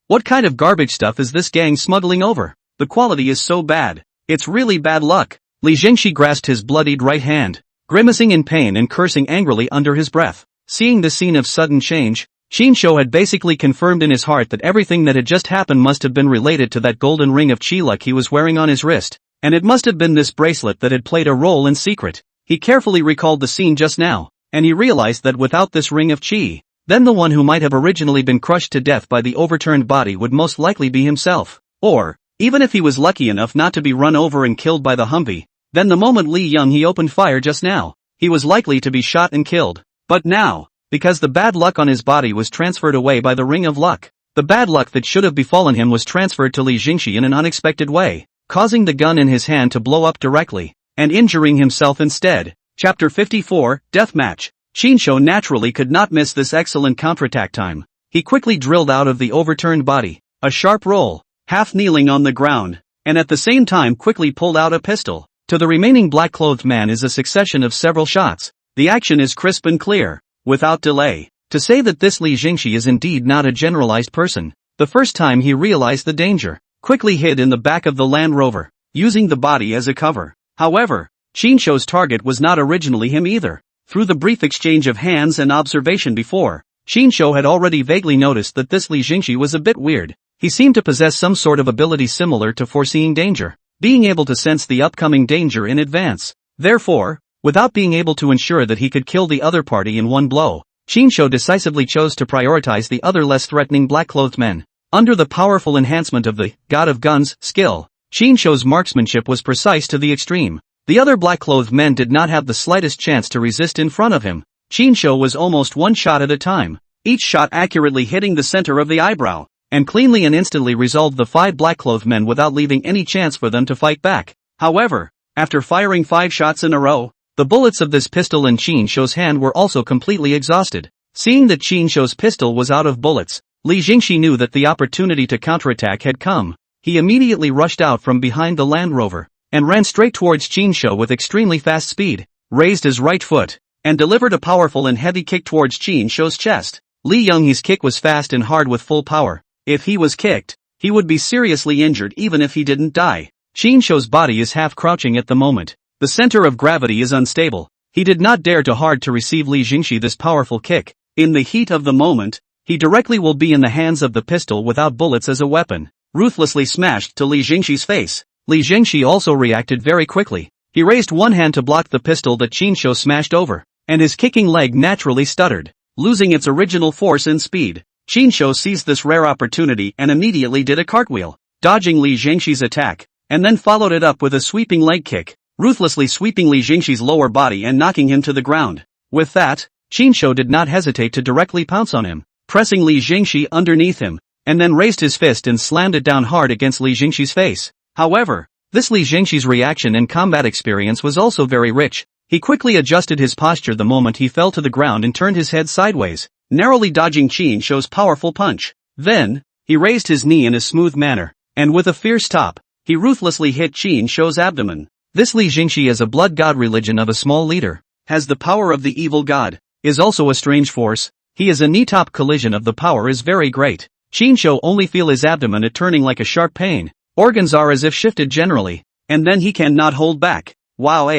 What kind of garbage stuff is this gang smuggling over? The quality is so bad. It's really bad luck. Li Jingxi grasped his bloodied right hand, grimacing in pain and cursing angrily under his breath. Seeing the scene of sudden change, Qin Shou had basically confirmed in his heart that everything that had just happened must have been related to that golden ring of qi luck he was wearing on his wrist, and it must have been this bracelet that had played a role in secret. He carefully recalled the scene just now, and he realized that without this ring of qi, then the one who might have originally been crushed to death by the overturned body would most likely be himself. Or, even if he was lucky enough not to be run over and killed by the Humvee, then the moment Li Young he opened fire just now, he was likely to be shot and killed. But now, because the bad luck on his body was transferred away by the ring of luck, the bad luck that should have befallen him was transferred to Li Jingxi in an unexpected way, causing the gun in his hand to blow up directly, and injuring himself instead. Chapter 54, Deathmatch. Qin Shou naturally could not miss this excellent counterattack time. He quickly drilled out of the overturned body a sharp roll, half kneeling on the ground, and at the same time quickly pulled out a pistol. To the remaining black-clothed man is a succession of several shots. The action is crisp and clear, without delay. To say that this Li Jingxi is indeed not a generalized person, the first time he realized the danger, quickly hid in the back of the Land Rover, using the body as a cover. However, Qin Shou's target was not originally him either. Through the brief exchange of hands and observation before, Qin Shou had already vaguely noticed that this Li Jingxi was a bit weird. He seemed to possess some sort of ability similar to foreseeing danger, being able to sense the upcoming danger in advance. Therefore, without being able to ensure that he could kill the other party in one blow, Qin Shou decisively chose to prioritize the other less threatening black-clothed men. Under the powerful enhancement of the God of Guns skill, Qin Shou's marksmanship was precise to the extreme. The other black-clothed men did not have the slightest chance to resist in front of him. Qin Shou was almost one shot at a time, each shot accurately hitting the center of the eyebrow, and cleanly and instantly resolved the 5 black-clothed men without leaving any chance for them to fight back. However, after firing 5 shots in a row, the bullets of this pistol in Qin Shou's hand were also completely exhausted. Seeing that Qin Shou's pistol was out of bullets, Li Jingxi knew that the opportunity to counterattack had come. He immediately rushed out from behind the Land Rover, and ran straight towards Qin Shou with extremely fast speed, raised his right foot, and delivered a powerful and heavy kick towards Qin Shou's chest. Li Yonghe's kick was fast and hard with full power. If he was kicked, he would be seriously injured even if he didn't die. Qin Shou's body is half crouching at the moment. The center of gravity is unstable. He did not dare too hard to receive Li Jingxi this powerful kick. In the heat of the moment, he directly will be in the hands of the pistol without bullets as a weapon, ruthlessly smashed to Li Jingxi's face. Li Jingxi also reacted very quickly. He raised one hand to block the pistol that Qin Shou smashed over, and his kicking leg naturally stuttered, losing its original force and speed. Qin Shou seized this rare opportunity and immediately did a cartwheel, dodging Li Jingxi's attack, and then followed it up with a sweeping leg kick, ruthlessly sweeping Li Jingxi's lower body and knocking him to the ground. With that, Qin Shou did not hesitate to directly pounce on him, pressing Li Jingxi underneath him, and then raised his fist and slammed it down hard against Li Jingxi's face. However, this Li Jingxi's reaction and combat experience was also very rich. He quickly adjusted his posture the moment he fell to the ground and turned his head sideways, narrowly dodging Qin Shou's powerful punch. Then, he raised his knee in a smooth manner, and with a fierce top, he ruthlessly hit Qin Shou's abdomen. This Li Jingxi is a blood god religion of a small leader, has the power of the evil god, is also a strange force. He is a knee-top collision of the power is very great. Qin Shou only feel his abdomen at turning like a sharp pain. Organs are as if shifted generally, and then he cannot hold back. Wow,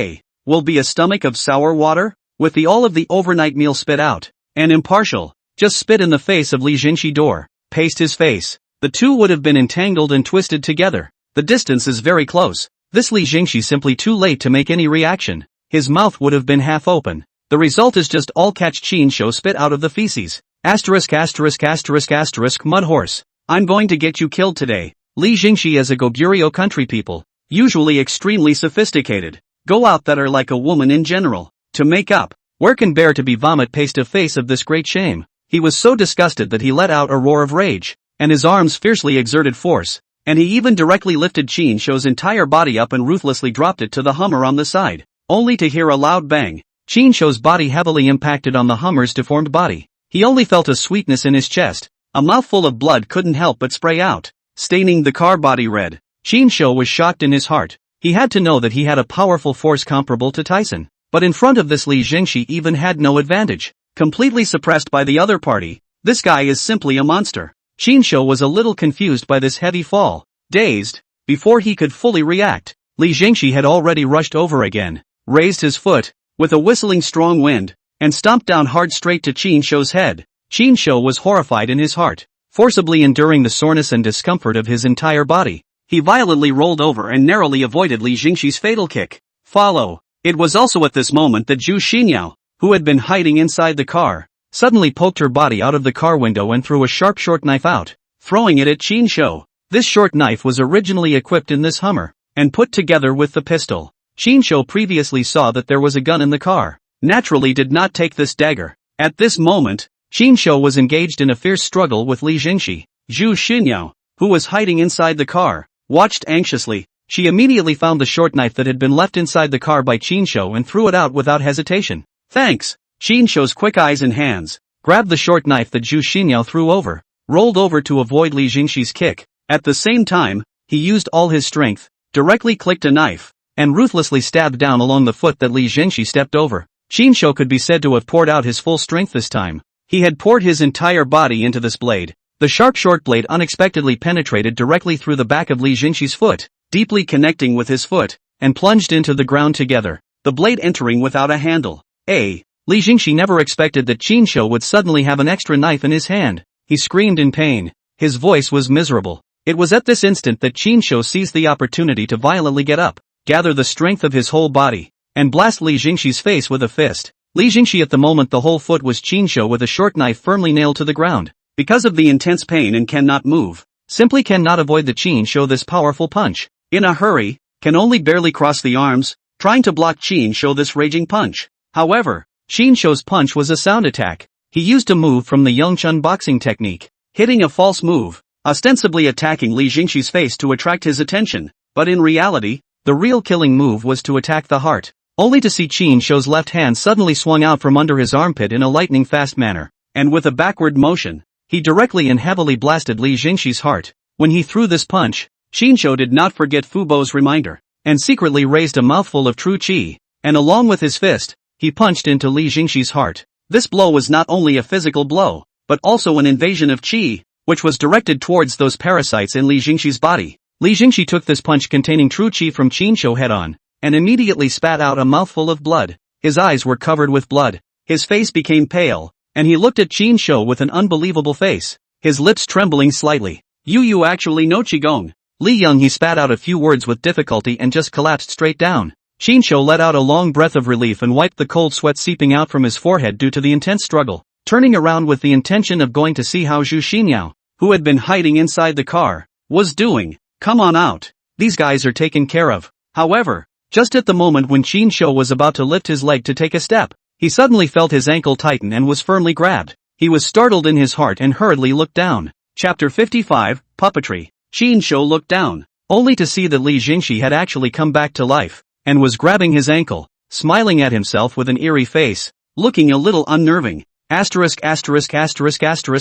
will be a stomach of sour water? With the all of the overnight meal spit out, and impartial, just spit in the face of Li Jingxi door, paste his face. The two would have been entangled and twisted together. The distance is very close. This Li Jingxi simply too late to make any reaction. His mouth would have been half open. The result is just all catch Qin Shou spit out of the feces. Asterisk asterisk asterisk asterisk mud horse. I'm going to get you killed today. Li Jingxi as a Goguryeo country people, usually extremely sophisticated, go out that are like a woman in general, to make up, where can bear to be vomit paste a face of this great shame. He was so disgusted that he let out a roar of rage, and his arms fiercely exerted force, and he even directly lifted Qin Shou's entire body up and ruthlessly dropped it to the Hummer on the side, only to hear a loud bang. Qin Shou's body heavily impacted on the Hummer's deformed body. He only felt a sweetness in his chest. A mouthful of blood couldn't help but spray out, staining the car body red. Qin Shou was shocked in his heart. He had to know that he had a powerful force comparable to Tyson, but in front of this Li Jingxi even had no advantage. Completely suppressed by the other party, this guy is simply a monster. Qin Shou was a little confused by this heavy fall. Dazed, before he could fully react, Li Jingxi had already rushed over again, raised his foot, with a whistling strong wind, and stomped down hard straight to Qin Shou's head. Qin Shou was horrified in his heart, forcibly enduring the soreness and discomfort of his entire body. He violently rolled over and narrowly avoided Li Jingxi's fatal kick. Follow. It was also at this moment that Zhu Xinyao, who had been hiding inside the car, suddenly poked her body out of the car window and threw a sharp short knife out, throwing it at Qin Shou. This short knife was originally equipped in this Hummer, and put together with the pistol. Qin Shou previously saw that there was a gun in the car, naturally did not take this dagger. At this moment, Qin Shou was engaged in a fierce struggle with Li Jingxi. Zhu Xinyao, who was hiding inside the car, watched anxiously. She immediately found the short knife that had been left inside the car by Qin Shou and threw it out without hesitation. Thanks! Qin Shou's quick eyes and hands grabbed the short knife that Zhu Xinyao threw over, rolled over to avoid Li Jingxi's kick. At the same time, he used all his strength, directly clicked a knife, and ruthlessly stabbed down along the foot that Li Jingxi stepped over. Qin Shou could be said to have poured out his full strength this time. He had poured his entire body into this blade. The sharp short blade unexpectedly penetrated directly through the back of Li Jingxi's foot, deeply connecting with his foot, and plunged into the ground together, the blade entering without a handle. Li Jingxi never expected that Qin Shou would suddenly have an extra knife in his hand. He screamed in pain. His voice was miserable. It was at this instant that Qin Shou seized the opportunity to violently get up, gather the strength of his whole body, and blast Li Jingxi's face with a fist. Li Jingxi at the moment the whole foot was Qin Shou with a short knife firmly nailed to the ground. Because of the intense pain and cannot move, simply cannot avoid the Qin Shou this powerful punch. In a hurry, can only barely cross the arms, trying to block Qin Shou this raging punch. However, Qin Shou's punch was a sound attack. He used a move from the Yongchun boxing technique, hitting a false move, ostensibly attacking Li Jingxi's face to attract his attention, but in reality, the real killing move was to attack the heart, only to see Qin Shou's left hand suddenly swung out from under his armpit in a lightning-fast manner, and with a backward motion, he directly and heavily blasted Li Jingxi's heart. When he threw this punch, Qin Shou did not forget Fu Bo's reminder, and secretly raised a mouthful of true qi, and along with his fist, he punched into Li Jingxi's heart. This blow was not only a physical blow, but also an invasion of qi, which was directed towards those parasites in Li Jingxi's body. Li Jingxi took this punch containing true qi from Qin Shou head on, and immediately spat out a mouthful of blood. His eyes were covered with blood, his face became pale, and he looked at Qin Shou with an unbelievable face, his lips trembling slightly. You actually know Qigong. Li Young he spat out a few words with difficulty and just collapsed straight down. Qin Shou let out a long breath of relief and wiped the cold sweat seeping out from his forehead due to the intense struggle, turning around with the intention of going to see how Zhu Xinyao, who had been hiding inside the car, was doing. Come on out. These guys are taken care of. However, just at the moment when Qin Shou was about to lift his leg to take a step, he suddenly felt his ankle tighten and was firmly grabbed. He was startled in his heart and hurriedly looked down. Chapter 55, Puppetry. Qin Shou looked down, only to see that Li Jingxi had actually come back to life, and was grabbing his ankle, smiling at himself with an eerie face, looking a little unnerving. ******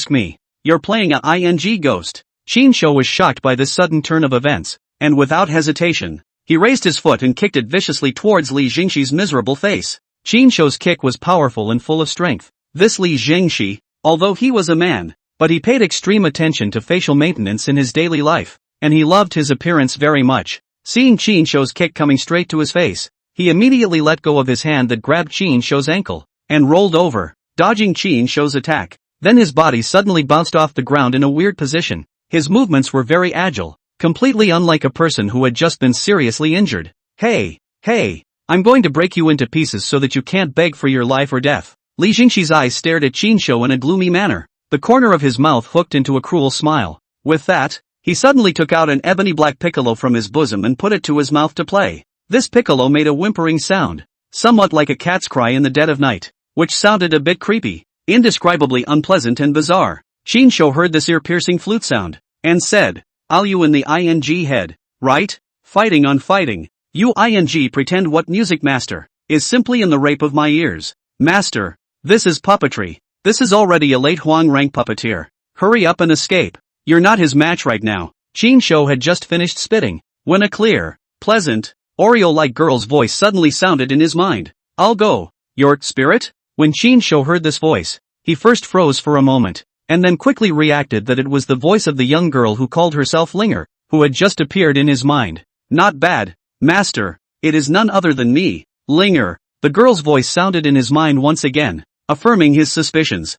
me. You're playing a ing ghost. Qin Shou was shocked by this sudden turn of events, and without hesitation, he raised his foot and kicked it viciously towards Li Jingxi's miserable face. Qin Shou's kick was powerful and full of strength. This Li Jingxi, although he was a man, but he paid extreme attention to facial maintenance in his daily life, and he loved his appearance very much. Seeing Qin Shou's kick coming straight to his face, he immediately let go of his hand that grabbed Qin Shou's ankle, and rolled over, dodging Qin Shou's attack. Then his body suddenly bounced off the ground in a weird position. His movements were very agile, completely unlike a person who had just been seriously injured. Hey, I'm going to break you into pieces so that you can't beg for your life or death. Li Jingxi's eyes stared at Qin Shou in a gloomy manner, the corner of his mouth hooked into a cruel smile. With that, he suddenly took out an ebony black piccolo from his bosom and put it to his mouth to play. This piccolo made a whimpering sound, somewhat like a cat's cry in the dead of night, which sounded a bit creepy, indescribably unpleasant and bizarre. Qin Shou heard this ear-piercing flute sound, and said, "I'll you in the ing head, right? Fighting on fighting. You ing pretend what music master, is simply in the rape of my ears. Master, this is puppetry. This is already a late Huang rank puppeteer. Hurry up and escape. You're not his match right now." Qin Shou had just finished spitting, when a clear, pleasant, Oreo-like girl's voice suddenly sounded in his mind. "I'll go, your spirit?" When Qin Shou heard this voice, he first froze for a moment, and then quickly reacted that it was the voice of the young girl who called herself Linger, who had just appeared in his mind. Not bad, Master, it is none other than me, Linger. The girl's voice sounded in his mind once again, affirming his suspicions.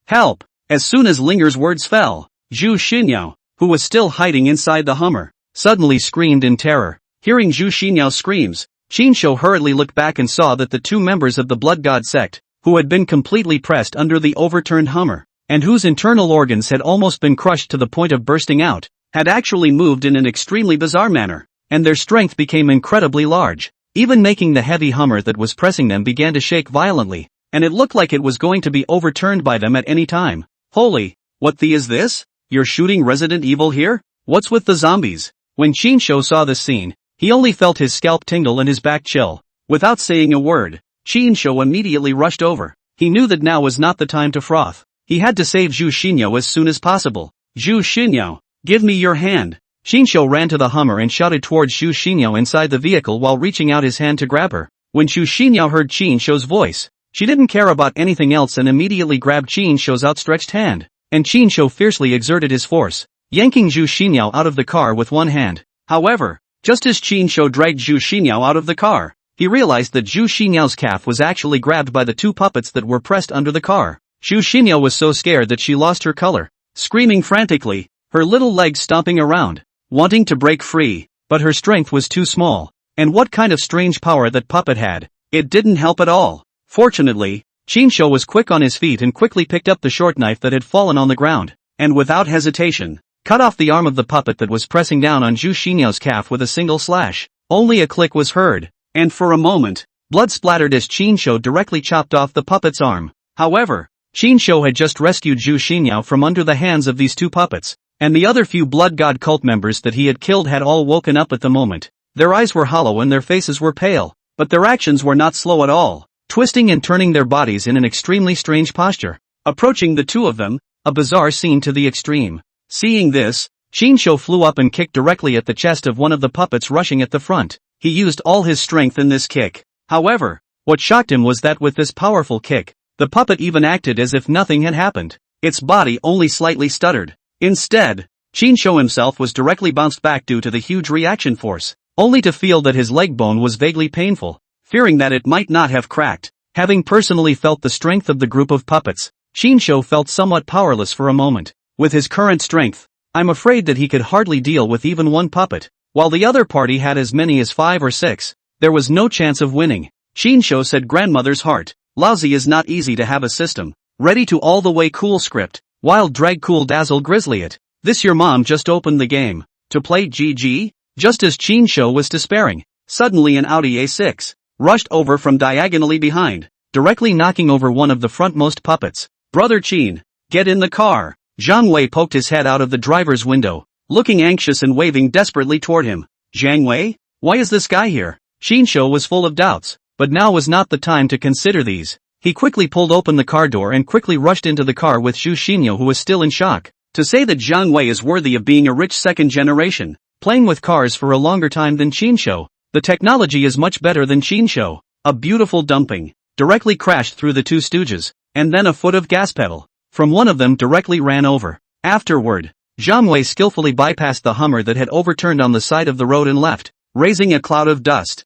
Help! As soon as Linger's words fell, Zhu Xinyao, who was still hiding inside the Hummer, suddenly screamed in terror. Hearing Zhu Xinyao's screams, Qinshu hurriedly looked back and saw that the two members of the Blood God sect, who had been completely pressed under the overturned Hummer, and whose internal organs had almost been crushed to the point of bursting out, had actually moved in an extremely bizarre manner, and their strength became incredibly large, even making the heavy Hummer that was pressing them began to shake violently, and it looked like it was going to be overturned by them at any time. Holy, what the is this? You're shooting Resident Evil here? What's with the zombies? When Qinshu saw this scene, he only felt his scalp tingle and his back chill. Without saying a word, Qinshu immediately rushed over. He knew that now was not the time to froth. He had to save Zhu Xinyao as soon as possible. Zhu Xinyao, give me your hand. Qinshu ran to the Hummer and shouted towards Zhu Xinyao inside the vehicle while reaching out his hand to grab her. When Zhu Xinyao heard Qinshu's voice, she didn't care about anything else and immediately grabbed Qinshu's outstretched hand, and Qinshu fiercely exerted his force, yanking Zhu Xinyao out of the car with one hand. However, just as Qinshu dragged Zhu Xinyao out of the car, he realized that Zhu Xinyao calf was actually grabbed by the two puppets that were pressed under the car. Zhu Xinyao was so scared that she lost her color, screaming frantically, her little legs stomping around, wanting to break free, but her strength was too small. And what kind of strange power that puppet had, it didn't help at all. Fortunately, Qinshu was quick on his feet and quickly picked up the short knife that had fallen on the ground, and without hesitation, cut off the arm of the puppet that was pressing down on Zhu Xinyao's calf with a single slash. Only a click was heard, and for a moment, blood splattered as Qinshu directly chopped off the puppet's arm. However, Qinshu had just rescued Zhu Xinyao from under the hands of these two puppets, and the other few Blood God cult members that he had killed had all woken up at the moment. Their eyes were hollow and their faces were pale, but their actions were not slow at all, twisting and turning their bodies in an extremely strange posture, approaching the two of them, a bizarre scene to the extreme. Seeing this, Qinshu flew up and kicked directly at the chest of one of the puppets rushing at the front. He used all his strength in this kick. However, what shocked him was that with this powerful kick, the puppet even acted as if nothing had happened. Its body only slightly stuttered. Instead, Qinshu himself was directly bounced back due to the huge reaction force, only to feel that his leg bone was vaguely painful. Fearing that it might not have cracked, having personally felt the strength of the group of puppets, Qinshu felt somewhat powerless for a moment. With his current strength, I'm afraid that he could hardly deal with even one puppet, while the other party had as many as 5 or 6. There was no chance of winning. Qinshu said grandmother's heart. Lousy is not easy to have a system. Ready to all the way cool script. Wild drag cool dazzle grizzly it. This your mom just opened the game. To play GG? Just as Qinshu was despairing, suddenly an Audi A6 rushed over from diagonally behind, directly knocking over one of the frontmost puppets. Brother Qin, get in the car. Zhang Wei poked his head out of the driver's window, looking anxious and waving desperately toward him. Zhang Wei? Why is this guy here? Qinshu was full of doubts, but now was not the time to consider these. He quickly pulled open the car door and quickly rushed into the car with Zhu Xinyao, who was still in shock. To say that Zhang Wei is worthy of being a rich second generation, playing with cars for a longer time than Qinshu. The technology is much better than Qinshu. A beautiful dumping directly crashed through the two stooges, and then a foot of gas pedal from one of them directly ran over. Afterward, Zhang Wei skillfully bypassed the Hummer that had overturned on the side of the road and left, raising a cloud of dust.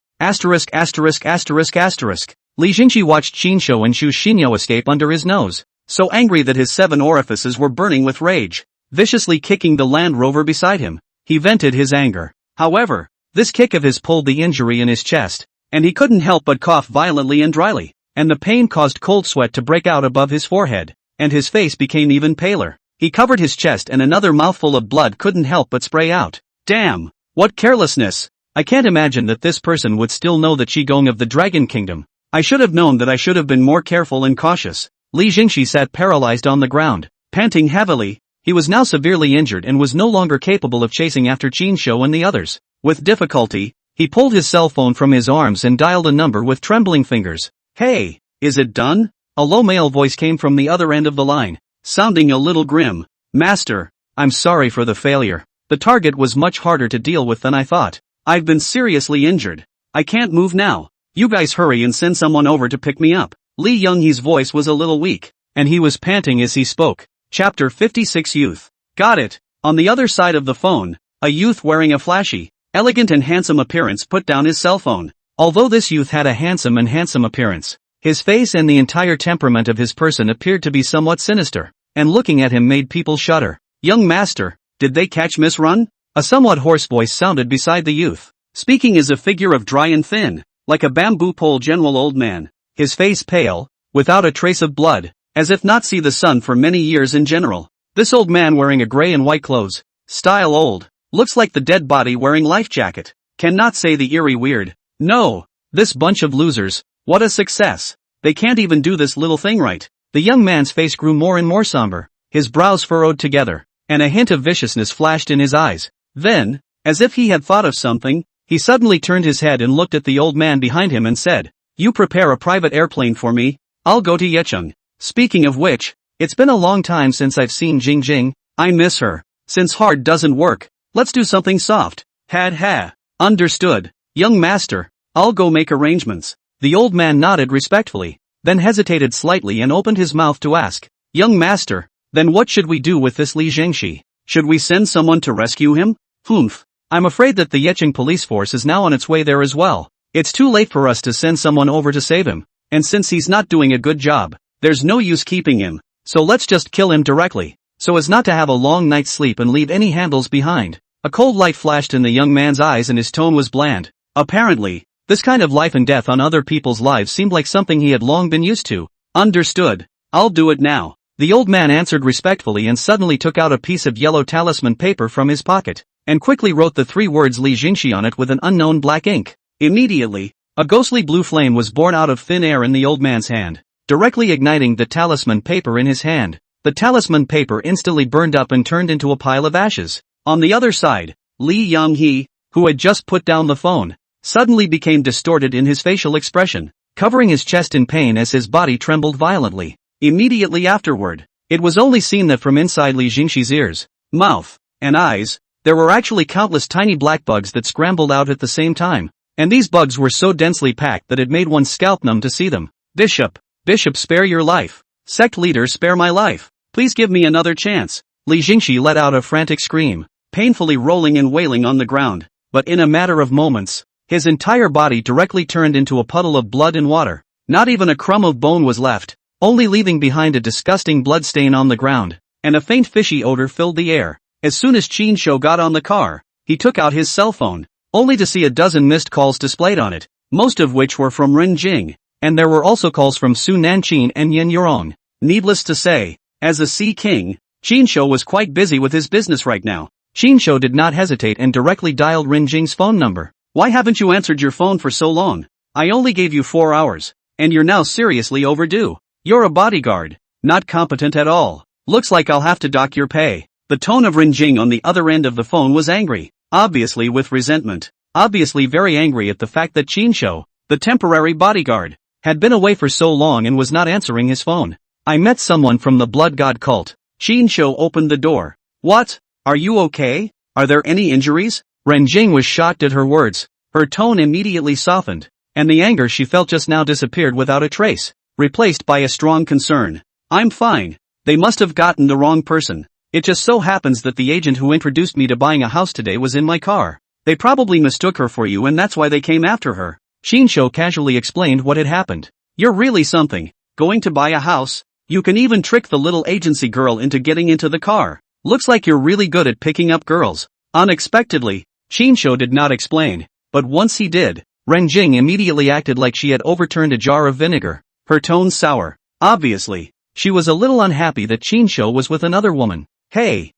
Li Jingxi watched Qinshu and Zhu Xinyao escape under his nose, so angry that his 7 orifices were burning with rage, viciously kicking the Land Rover beside him. He vented his anger. However, this kick of his pulled the injury in his chest, and he couldn't help but cough violently and dryly, and the pain caused cold sweat to break out above his forehead, and his face became even paler. He covered his chest and another mouthful of blood couldn't help but spray out. Damn! What carelessness! I can't imagine that this person would still know the Qigong of the Dragon Kingdom. I should have known that I should have been more careful and cautious. Li Jingxi sat paralyzed on the ground, panting heavily. He was now severely injured and was no longer capable of chasing after Qinshu and the others. With difficulty, he pulled his cell phone from his arms and dialed a number with trembling fingers. Hey, is it done? A low male voice came from the other end of the line, sounding a little grim. Master, I'm sorry for the failure. The target was much harder to deal with than I thought. I've been seriously injured. I can't move now. You guys hurry and send someone over to pick me up. Li Yonghe's voice was a little weak, and he was panting as he spoke. Chapter 56 Youth. Got it. On the other side of the phone, a youth wearing a flashy, elegant and handsome appearance put down his cell phone. Although this youth had a handsome appearance, his face and the entire temperament of his person appeared to be somewhat sinister, and looking at him made people shudder. Young master, did they catch Miss Run? A somewhat hoarse voice sounded beside the youth. Speaking is a figure of dry and thin, like a bamboo pole general old man, his face pale, without a trace of blood, as if not see the sun for many years in general. This old man wearing a gray and white clothes, style old, looks like the dead body wearing life jacket. Cannot say the eerie weird. No, this bunch of losers, what a success. They can't even do this little thing right. The young man's face grew more and more somber, his brows furrowed together, and a hint of viciousness flashed in his eyes. Then, as if he had thought of something, he suddenly turned his head and looked at the old man behind him and said, "You prepare a private airplane for me, I'll go to Yecheng. Speaking of which, it's been a long time since I've seen Jing Jing, I miss her. Since hard doesn't work, let's do something soft." Ha. Understood, young master, I'll go make arrangements. The old man nodded respectfully, then hesitated slightly and opened his mouth to ask, "Young master, then what should we do with this Li Zhengxi? Should we send someone to rescue him?" "Humph. I'm afraid that the Yecheng police force is now on its way there as well. It's too late for us to send someone over to save him, and since he's not doing a good job, there's no use keeping him, so let's just kill him directly, so as not to have a long night's sleep and leave any handles behind." A cold light flashed in the young man's eyes and his tone was bland. Apparently, this kind of life and death on other people's lives seemed like something he had long been used to. "Understood. I'll do it now." The old man answered respectfully and suddenly took out a piece of yellow talisman paper from his pocket, and quickly wrote the 3 words Li Jingxi on it with an unknown black ink. Immediately, a ghostly blue flame was born out of thin air in the old man's hand, directly igniting the talisman paper in his hand. The talisman paper instantly burned up and turned into a pile of ashes. On the other side, Li Yanghe, who had just put down the phone, suddenly became distorted in his facial expression, covering his chest in pain as his body trembled violently. Immediately afterward, it was only seen that from inside Li Jingxi's ears, mouth, and eyes, there were actually countless tiny black bugs that scrambled out at the same time, and these bugs were so densely packed that it made one's scalp numb to see them. Bishop, spare your life. Sect leader, spare my life. Please give me another chance." Li Jingxi let out a frantic scream, painfully rolling and wailing on the ground, but in a matter of moments, his entire body directly turned into a puddle of blood and water. Not even a crumb of bone was left, only leaving behind a disgusting blood stain on the ground, and a faint fishy odor filled the air. As soon as Qin Shou got on the car, he took out his cell phone, only to see a dozen missed calls displayed on it, most of which were from Ren Jing, and there were also calls from Su Nanqin and Yin Yourong. Needless to say, as the Sea King, Qin Shou was quite busy with his business right now. Qin Shou did not hesitate and directly dialed Ren Jing's phone number. "Why haven't you answered your phone for so long? I only gave you 4 hours, and you're now seriously overdue. You're a bodyguard, not competent at all. Looks like I'll have to dock your pay." The tone of Ren Jing on the other end of the phone was angry, obviously with resentment, obviously very angry at the fact that Qin Shou, the temporary bodyguard, had been away for so long and was not answering his phone. "I met someone from the Blood God cult." Qin Shou opened the door. "What? Are you okay? Are there any injuries?" Ren Jing was shocked at her words. Her tone immediately softened, and the anger she felt just now disappeared without a trace, replaced by a strong concern. "I'm fine. They must have gotten the wrong person. It just so happens that the agent who introduced me to buying a house today was in my car. They probably mistook her for you and that's why they came after her." Qin Shou casually explained what had happened. "You're really something. Going to buy a house? You can even trick the little agency girl into getting into the car. Looks like you're really good at picking up girls." Unexpectedly, Qin Shou did not explain, but once he did, Ren Jing immediately acted like she had overturned a jar of vinegar, her tone sour. Obviously, she was a little unhappy that Qin Shou was with another woman. Hey,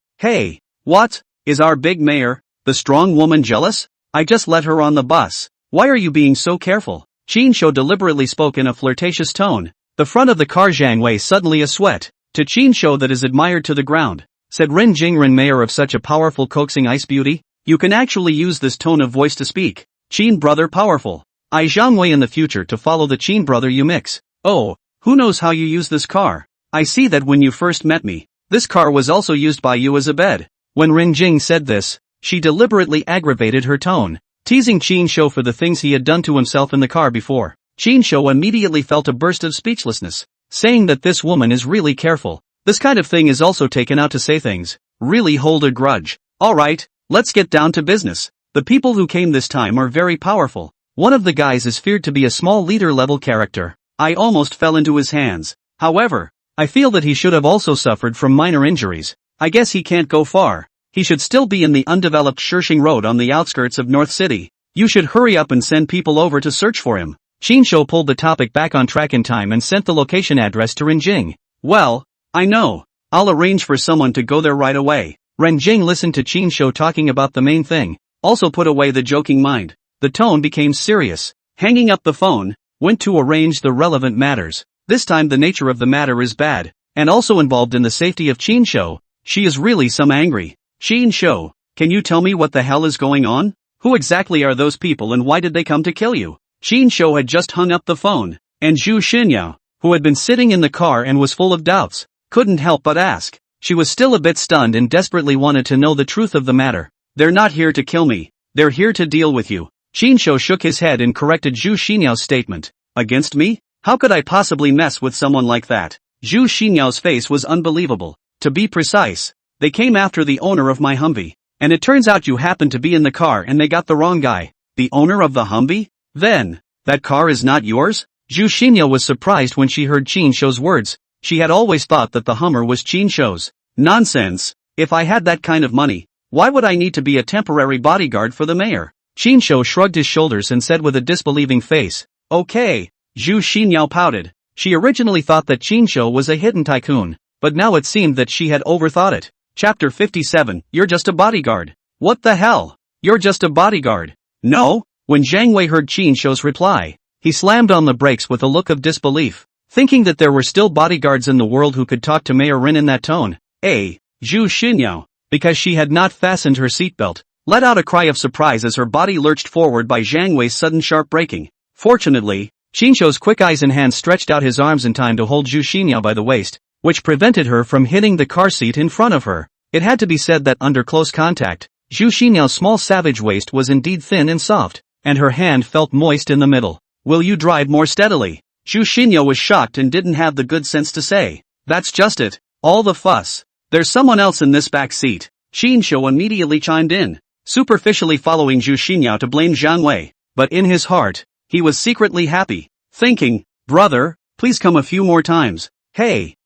what? Is our big mayor, the strong woman, jealous? I just let her on the bus. Why are you being so careful?" Qin Shou deliberately spoke in a flirtatious tone. The front of the car Zhang Wei suddenly a sweat. "To Qin Shou that is admired to the ground," said Ren Jing. "Ren mayor of such a powerful coaxing ice beauty? You can actually use this tone of voice to speak. Qin brother powerful. I Zhang Wei in the future to follow the Qin brother you mix. Oh, who knows how you use this car? I see that when you first met me, this car was also used by you as a bed." When Ren Jing said this, she deliberately aggravated her tone, teasing Qin Shou for the things he had done to himself in the car before. Qin Shou immediately felt a burst of speechlessness, saying that this woman is really careful. This kind of thing is also taken out to say things, really hold a grudge. "Alright, let's get down to business. The people who came this time are very powerful. One of the guys is feared to be a small leader-level character. I almost fell into his hands. However, I feel that he should have also suffered from minor injuries. I guess he can't go far. He should still be in the undeveloped Shishing Road on the outskirts of North City. You should hurry up and send people over to search for him. Qinshu pulled the topic back on track in time and sent the location address to Renjing. Well, I know. I'll arrange for someone to go there right away. Renjing listened to Qinshu talking about the main thing. Also put away the joking mind. The tone became serious. Hanging up the phone, went to arrange the relevant matters. This time the nature of the matter is bad, and also involved in the safety of Qinshu. She is really some angry. Qinshu, can you tell me what the hell is going on? Who exactly are those people and why did they come to kill you? Qinshu had just hung up the phone, and Zhu Xinyao, who had been sitting in the car and was full of doubts, couldn't help but ask. She was still a bit stunned and desperately wanted to know the truth of the matter. They're not here to kill me. They're here to deal with you. Qinshu shook his head and corrected Zhu Xinyao's statement. Against me? How could I possibly mess with someone like that? Zhu Xinyao's face was unbelievable. To be precise, they came after the owner of my Humvee. And it turns out you happened to be in the car and they got the wrong guy. The owner of the Humvee? Then, that car is not yours? Zhu Xinyao was surprised when she heard Qinshu's words. She had always thought that the Hummer was Qinshu's. Nonsense. If I had that kind of money, why would I need to be a temporary bodyguard for the mayor? Qinshu shrugged his shoulders and said with a disbelieving face, okay. Zhu Xinyao pouted. She originally thought that Qinshu was a hidden tycoon, but now it seemed that she had overthought it. Chapter 57, You're just a bodyguard. What the hell? You're just a bodyguard. No? When Zhang Wei heard Qinshu's reply, he slammed on the brakes with a look of disbelief, thinking that there were still bodyguards in the world who could talk to Mayor Rin in that tone. Zhu Xinyao, because she had not fastened her seatbelt, let out a cry of surprise as her body lurched forward by Zhang Wei's sudden sharp braking. Fortunately, Qinshu's quick eyes and hands stretched out his arms in time to hold Zhu Xinyao by the waist, which prevented her from hitting the car seat in front of her. It had to be said that under close contact, Zhu Xinyao's small savage waist was indeed thin and soft, and her hand felt moist in the middle. Will you drive more steadily? Zhu Xinyao was shocked and didn't have the good sense to say. That's just it. All the fuss. There's someone else in this back seat. Qinshu immediately chimed in, superficially following Zhu Xinyao to blame Zhang Wei, but in his heart, he was secretly happy, thinking, brother, please come a few more times. Hey,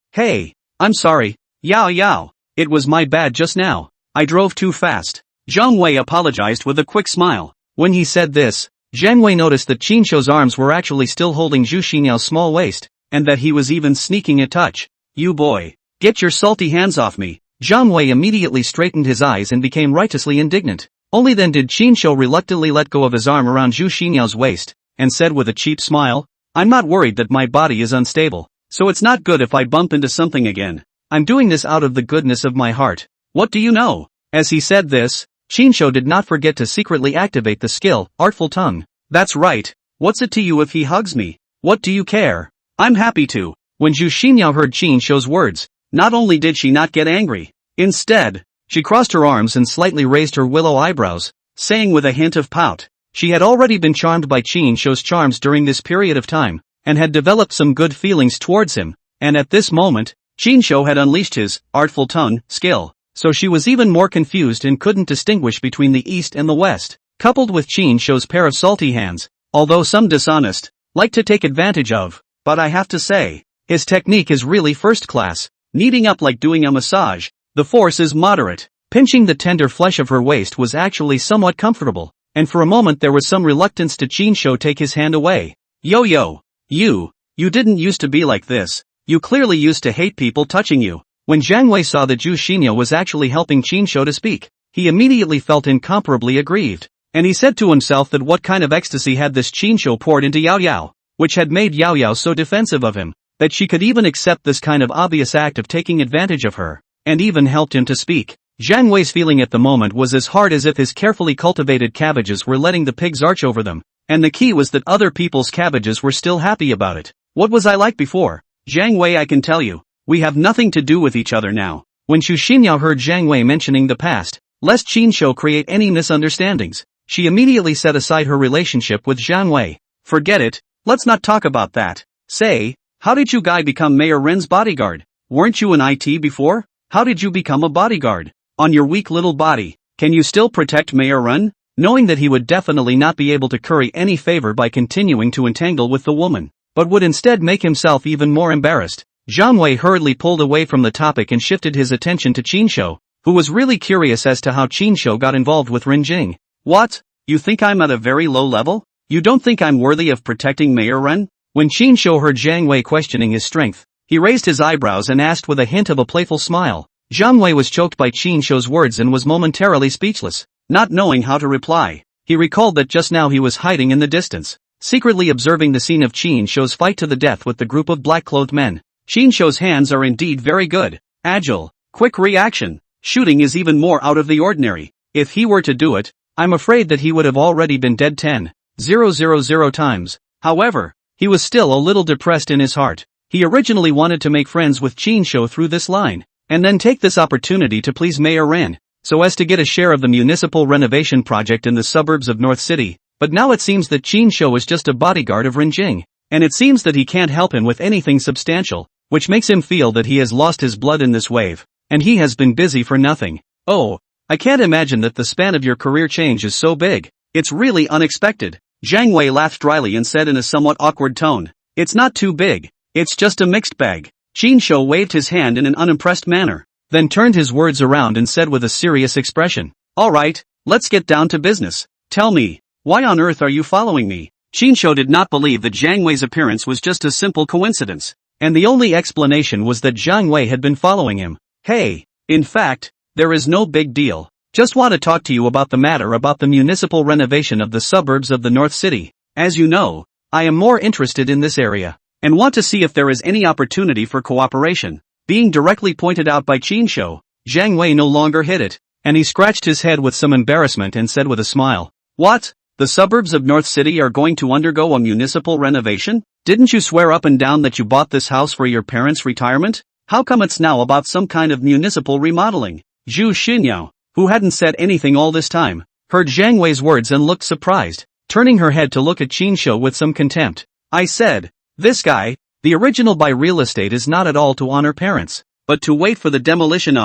I'm sorry, Yao, it was my bad just now, I drove too fast. Zhang Wei apologized with a quick smile. When he said this, Zhang Wei noticed that Qinshu's arms were actually still holding Zhu Xinyao's small waist, and that he was even sneaking a touch. You boy, get your salty hands off me. Zhang Wei immediately straightened his eyes and became righteously indignant. Only then did Qinshu reluctantly let go of his arm around Zhu Xinyao's waist, and said with a cheap smile, I'm not worried that my body is unstable, so it's not good if I bump into something again. I'm doing this out of the goodness of my heart. What do you know? As he said this, Qinshu did not forget to secretly activate the skill, Artful Tongue. That's right. What's it to you if he hugs me? What do you care? I'm happy to. When Zhu Xinyao heard Qinshu's words, not only did she not get angry, instead, she crossed her arms and slightly raised her willow eyebrows, saying with a hint of pout, she had already been charmed by Qinshu's charms during this period of time, and had developed some good feelings towards him, and at this moment, Qinshu had unleashed his Artful Tongue skill. So she was even more confused and couldn't distinguish between the east and the west, coupled with Qinshu's pair of salty hands, although some dishonest, like to take advantage of, but I have to say, his technique is really first class, kneading up like doing a massage, the force is moderate, pinching the tender flesh of her waist was actually somewhat comfortable, and for a moment there was some reluctance to Qinshu take his hand away. Yo, you didn't used to be like this, you clearly used to hate people touching you. When Zhang Wei saw that Zhu Xinyao was actually helping Qinshu to speak, he immediately felt incomparably aggrieved, and he said to himself that what kind of ecstasy had this Qinshu poured into Yao, which had made Yao so defensive of him, that she could even accept this kind of obvious act of taking advantage of her, and even helped him to speak. Zhang Wei's feeling at the moment was as hard as if his carefully cultivated cabbages were letting the pigs arch over them, and the key was that other people's cabbages were still happy about it. What was I like before? Zhang Wei, I can tell you. We have nothing to do with each other now. When Zhu Xinyao heard Zhang Wei mentioning the past, lest Qinshu create any misunderstandings, she immediately set aside her relationship with Zhang Wei. Forget it, let's not talk about that. Say, how did you guy become Mayor Ren's bodyguard? Weren't you an IT before? How did you become a bodyguard? On your weak little body, can you still protect Mayor Ren? knowing that he would definitely not be able to curry any favor by continuing to entangle with the woman, but would instead make himself even more embarrassed. Zhang Wei hurriedly pulled away from the topic and shifted his attention to Qinshu, who was really curious as to how Qinshu got involved with Renjing. What? You think I'm at a very low level? You don't think I'm worthy of protecting Mayor Ren? When Qinshu heard Zhang Wei questioning his strength, he raised his eyebrows and asked with a hint of a playful smile. Zhang Wei was choked by Qinshu's words and was momentarily speechless, not knowing how to reply. He recalled that just now he was hiding in the distance, secretly observing the scene of Qinshu's fight to the death with the group of black-clothed men. Qinshu's hands are indeed very good, agile, quick reaction. Shooting is even more out of the ordinary. If he were to do it, I'm afraid that he would have already been dead 10,000 times. However, he was still a little depressed in his heart. He originally wanted to make friends with Qinshu through this line, and then take this opportunity to please Mayor Ren, so as to get a share of the municipal renovation project in the suburbs of North City. But now it seems that Qinshu is just a bodyguard of Renjing, and it seems that he can't help him with anything substantial, which makes him feel that he has lost his blood in this wave, and he has been busy for nothing. Oh, I can't imagine that the span of your career change is so big. It's really unexpected. Zhang Wei laughed dryly and said in a somewhat awkward tone, it's not too big, it's just a mixed bag. Qinshu waved his hand in an unimpressed manner, then turned his words around and said with a serious expression, alright, let's get down to business. Tell me, why on earth are you following me? Qinshu did not believe that Zhang Wei's appearance was just a simple coincidence, and the only explanation was that Zhang Wei had been following him. Hey, in fact, there is no big deal. Just want to talk to you about the matter about the municipal renovation of the suburbs of the North City. As you know, I am more interested in this area, and want to see if there is any opportunity for cooperation. Being directly pointed out by Qinshu, Zhang Wei no longer hid it, and he scratched his head with some embarrassment and said with a smile, what? The suburbs of North City are going to undergo a municipal renovation? Didn't you swear up and down that you bought this house for your parents' retirement? How come it's now about some kind of municipal remodeling? Zhu Xinyao, who hadn't said anything all this time, heard Zhang Wei's words and looked surprised, turning her head to look at Qinshu with some contempt. I said, this guy, the original buy real estate is not at all to honor parents, but to wait for the demolition.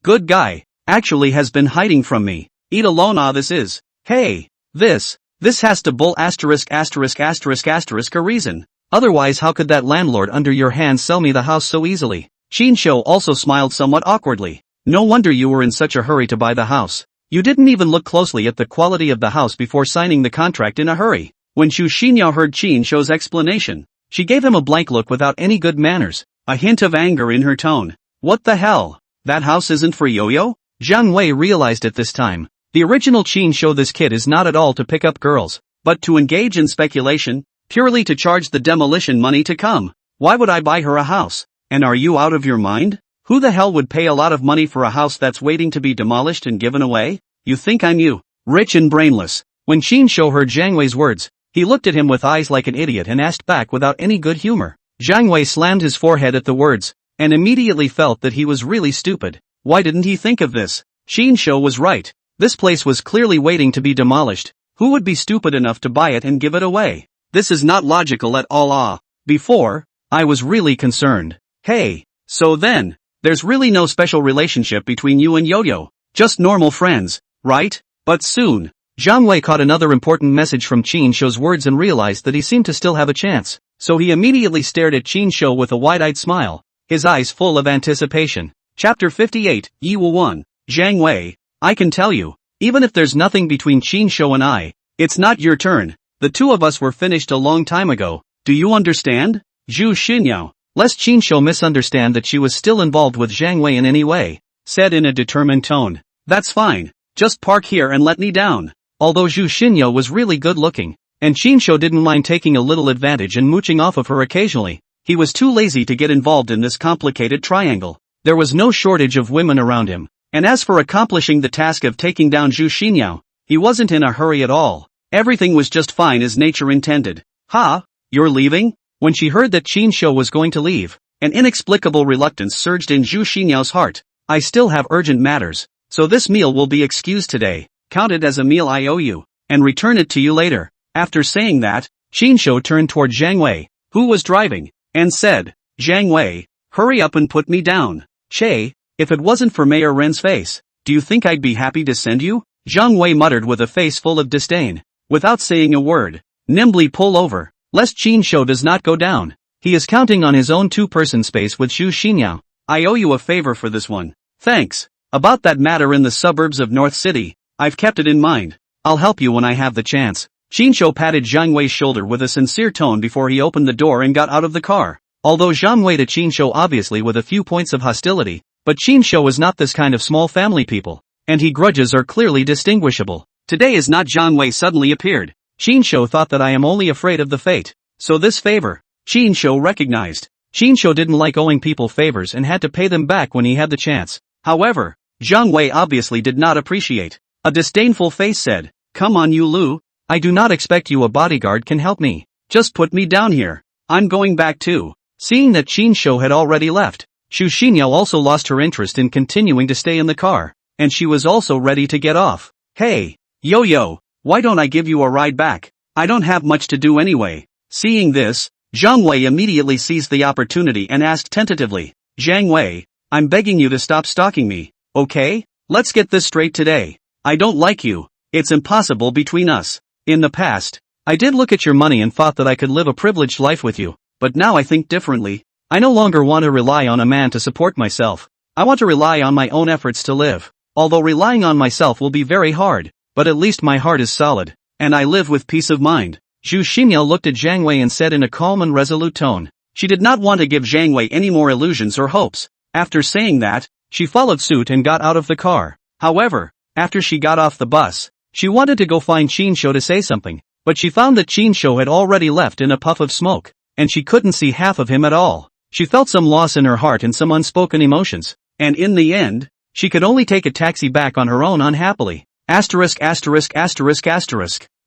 Good guy, actually has been hiding from me. Eat alone. This is, hey, this has to bull **** a reason. Otherwise how could that landlord under your hand sell me the house so easily? Qinshu also smiled somewhat awkwardly. No wonder you were in such a hurry to buy the house. You didn't even look closely at the quality of the house before signing the contract in a hurry. When Zhu Xinyao heard Qinshu's explanation, she gave him a blank look without any good manners, a hint of anger in her tone. What the hell? That house isn't for Yo-Yo? Zhang Wei realized at this time, the original Qinshu, this kid is not at all to pick up girls, but to engage in speculation, purely to charge the demolition money to come. Why would I buy her a house? And are you out of your mind? Who the hell would pay a lot of money for a house that's waiting to be demolished and given away? You think I'm you, rich and brainless? When Qinshu heard Zhang Wei's words, he looked at him with eyes like an idiot and asked back without any good humor. Zhang Wei slammed his forehead at the words, and immediately felt that he was really stupid. Why didn't he think of this? Qinshu was right. This place was clearly waiting to be demolished. Who would be stupid enough to buy it and give it away? This is not logical at all. Before, I was really concerned. Hey, so then, there's really no special relationship between you and Yo-Yo. Just normal friends, right? But soon, Zhang Wei caught another important message from Qinshu's words and realized that he seemed to still have a chance. So he immediately stared at Qinshu with a wide-eyed smile, his eyes full of anticipation. Chapter 58, Yiwu 1. Zhang Wei, I can tell you, even if there's nothing between Qinshu and I, it's not your turn. The two of us were finished a long time ago. Do you understand? Zhu Xinyao, lest Qinshu misunderstand that she was still involved with Zhang Wei in any way, said in a determined tone. That's fine. Just park here and let me down. Although Zhu Xinyao was really good looking, and Qinshu didn't mind taking a little advantage and mooching off of her occasionally, he was too lazy to get involved in this complicated triangle. There was no shortage of women around him, and as for accomplishing the task of taking down Zhu Xinyao, he wasn't in a hurry at all. Everything was just fine as nature intended. Ha? You're leaving? When she heard that Qinshu was going to leave, an inexplicable reluctance surged in Zhu Xinyao's heart. I still have urgent matters, so this meal will be excused today. Count it as a meal I owe you, and return it to you later. After saying that, Qinshu turned toward Zhang Wei, who was driving, and said, Zhang Wei, hurry up and put me down. Che, if it wasn't for Mayor Ren's face, do you think I'd be happy to send you? Zhang Wei muttered with a face full of disdain. Without saying a word, nimbly pull over, lest Qin Shou does not go down. He is counting on his own two-person space with Xu Xinyao. I owe you a favor for this one. Thanks. About that matter in the suburbs of North City, I've kept it in mind. I'll help you when I have the chance. Qin Shou patted Zhang Wei's shoulder with a sincere tone before he opened the door and got out of the car. Although Zhang Wei to Qin Shou obviously with a few points of hostility, but Qin Shou is not this kind of small family people, and he grudges are clearly distinguishable. Today is not Zhang Wei suddenly appeared. Qin Shou thought that I am only afraid of the fate. So this favor, Qin Shou recognized. Qin Shou didn't like owing people favors and had to pay them back when he had the chance. However, Zhang Wei obviously did not appreciate. A disdainful face said, "Come on you Lu, I do not expect you a bodyguard can help me. Just put me down here. I'm going back too." Seeing that Qin Shou had already left, Xu Xinyao also lost her interest in continuing to stay in the car, and she was also ready to get off. "Hey, yo, why don't I give you a ride back? I don't have much to do anyway." Seeing this, Zhang Wei immediately seized the opportunity and asked tentatively, "Zhang Wei, I'm begging you to stop stalking me, okay? Let's get this straight today. I don't like you. It's impossible between us. In the past, I did look at your money and thought that I could live a privileged life with you, but now I think differently. I no longer want to rely on a man to support myself. I want to rely on my own efforts to live. Although relying on myself will be very hard, but at least my heart is solid, and I live with peace of mind." Xu Xinyao looked at Zhang Wei and said in a calm and resolute tone. She did not want to give Zhang Wei any more illusions or hopes. After saying that, she followed suit and got out of the car. However, after she got off the bus, she wanted to go find Qin Shou to say something, but she found that Qin Shou had already left in a puff of smoke, and she couldn't see half of him at all. She felt some loss in her heart and some unspoken emotions, and in the end, she could only take a taxi back on her own unhappily. Asterisk.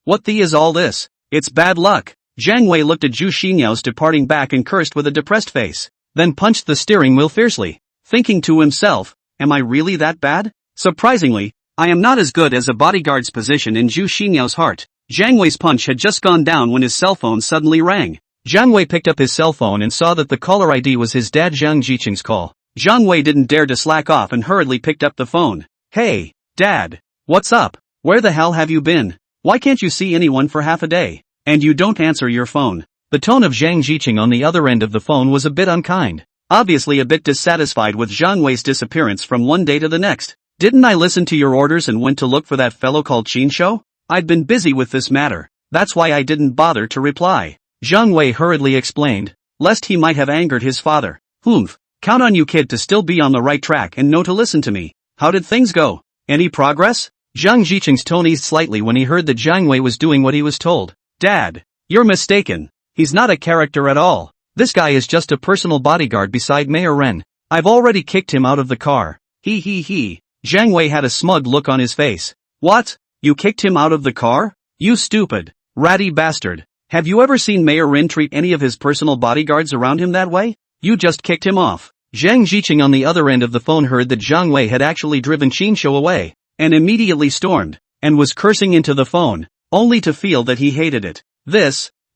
What the is all this? It's bad luck. Zhang Wei looked at Xu Xinyao's departing back and cursed with a depressed face, then punched the steering wheel fiercely, thinking to himself, am I really that bad? Surprisingly, I am not as good as a bodyguard's position in Xu Xinyao's heart. Zhang Wei's punch had just gone down when his cell phone suddenly rang. Zhang Wei picked up his cell phone and saw that the caller ID was his dad Zhang Jiqing's call. Zhang Wei didn't dare to slack off and hurriedly picked up the phone. "Hey, Dad. What's up? Where the hell have you been? Why can't you see anyone for half a day? And you don't answer your phone?" The tone of Zhang Jiqing on the other end of the phone was a bit unkind, obviously a bit dissatisfied with Zhang Wei's disappearance from one day to the next. "Didn't I listen to your orders and went to look for that fellow called Qin Shou? I'd been busy with this matter, that's why I didn't bother to reply," Zhang Wei hurriedly explained, lest he might have angered his father. "Humph, count on you kid to still be on the right track and know to listen to me. How did things go? Any progress?" Zhang Jiqing's tone eased slightly when he heard that Zhang Wei was doing what he was told. "Dad, you're mistaken. He's not a character at all. This guy is just a personal bodyguard beside Mayor Ren. I've already kicked him out of the car." He. Zhang Wei had a smug look on his face. "What? You kicked him out of the car? You stupid, ratty bastard. Have you ever seen Mayor Ren treat any of his personal bodyguards around him that way? You just kicked him off." Zhang Jiqing on the other end of the phone heard that Zhang Wei had actually driven Qin Shou away, and immediately stormed, and was cursing into the phone, only to feel that he hated it.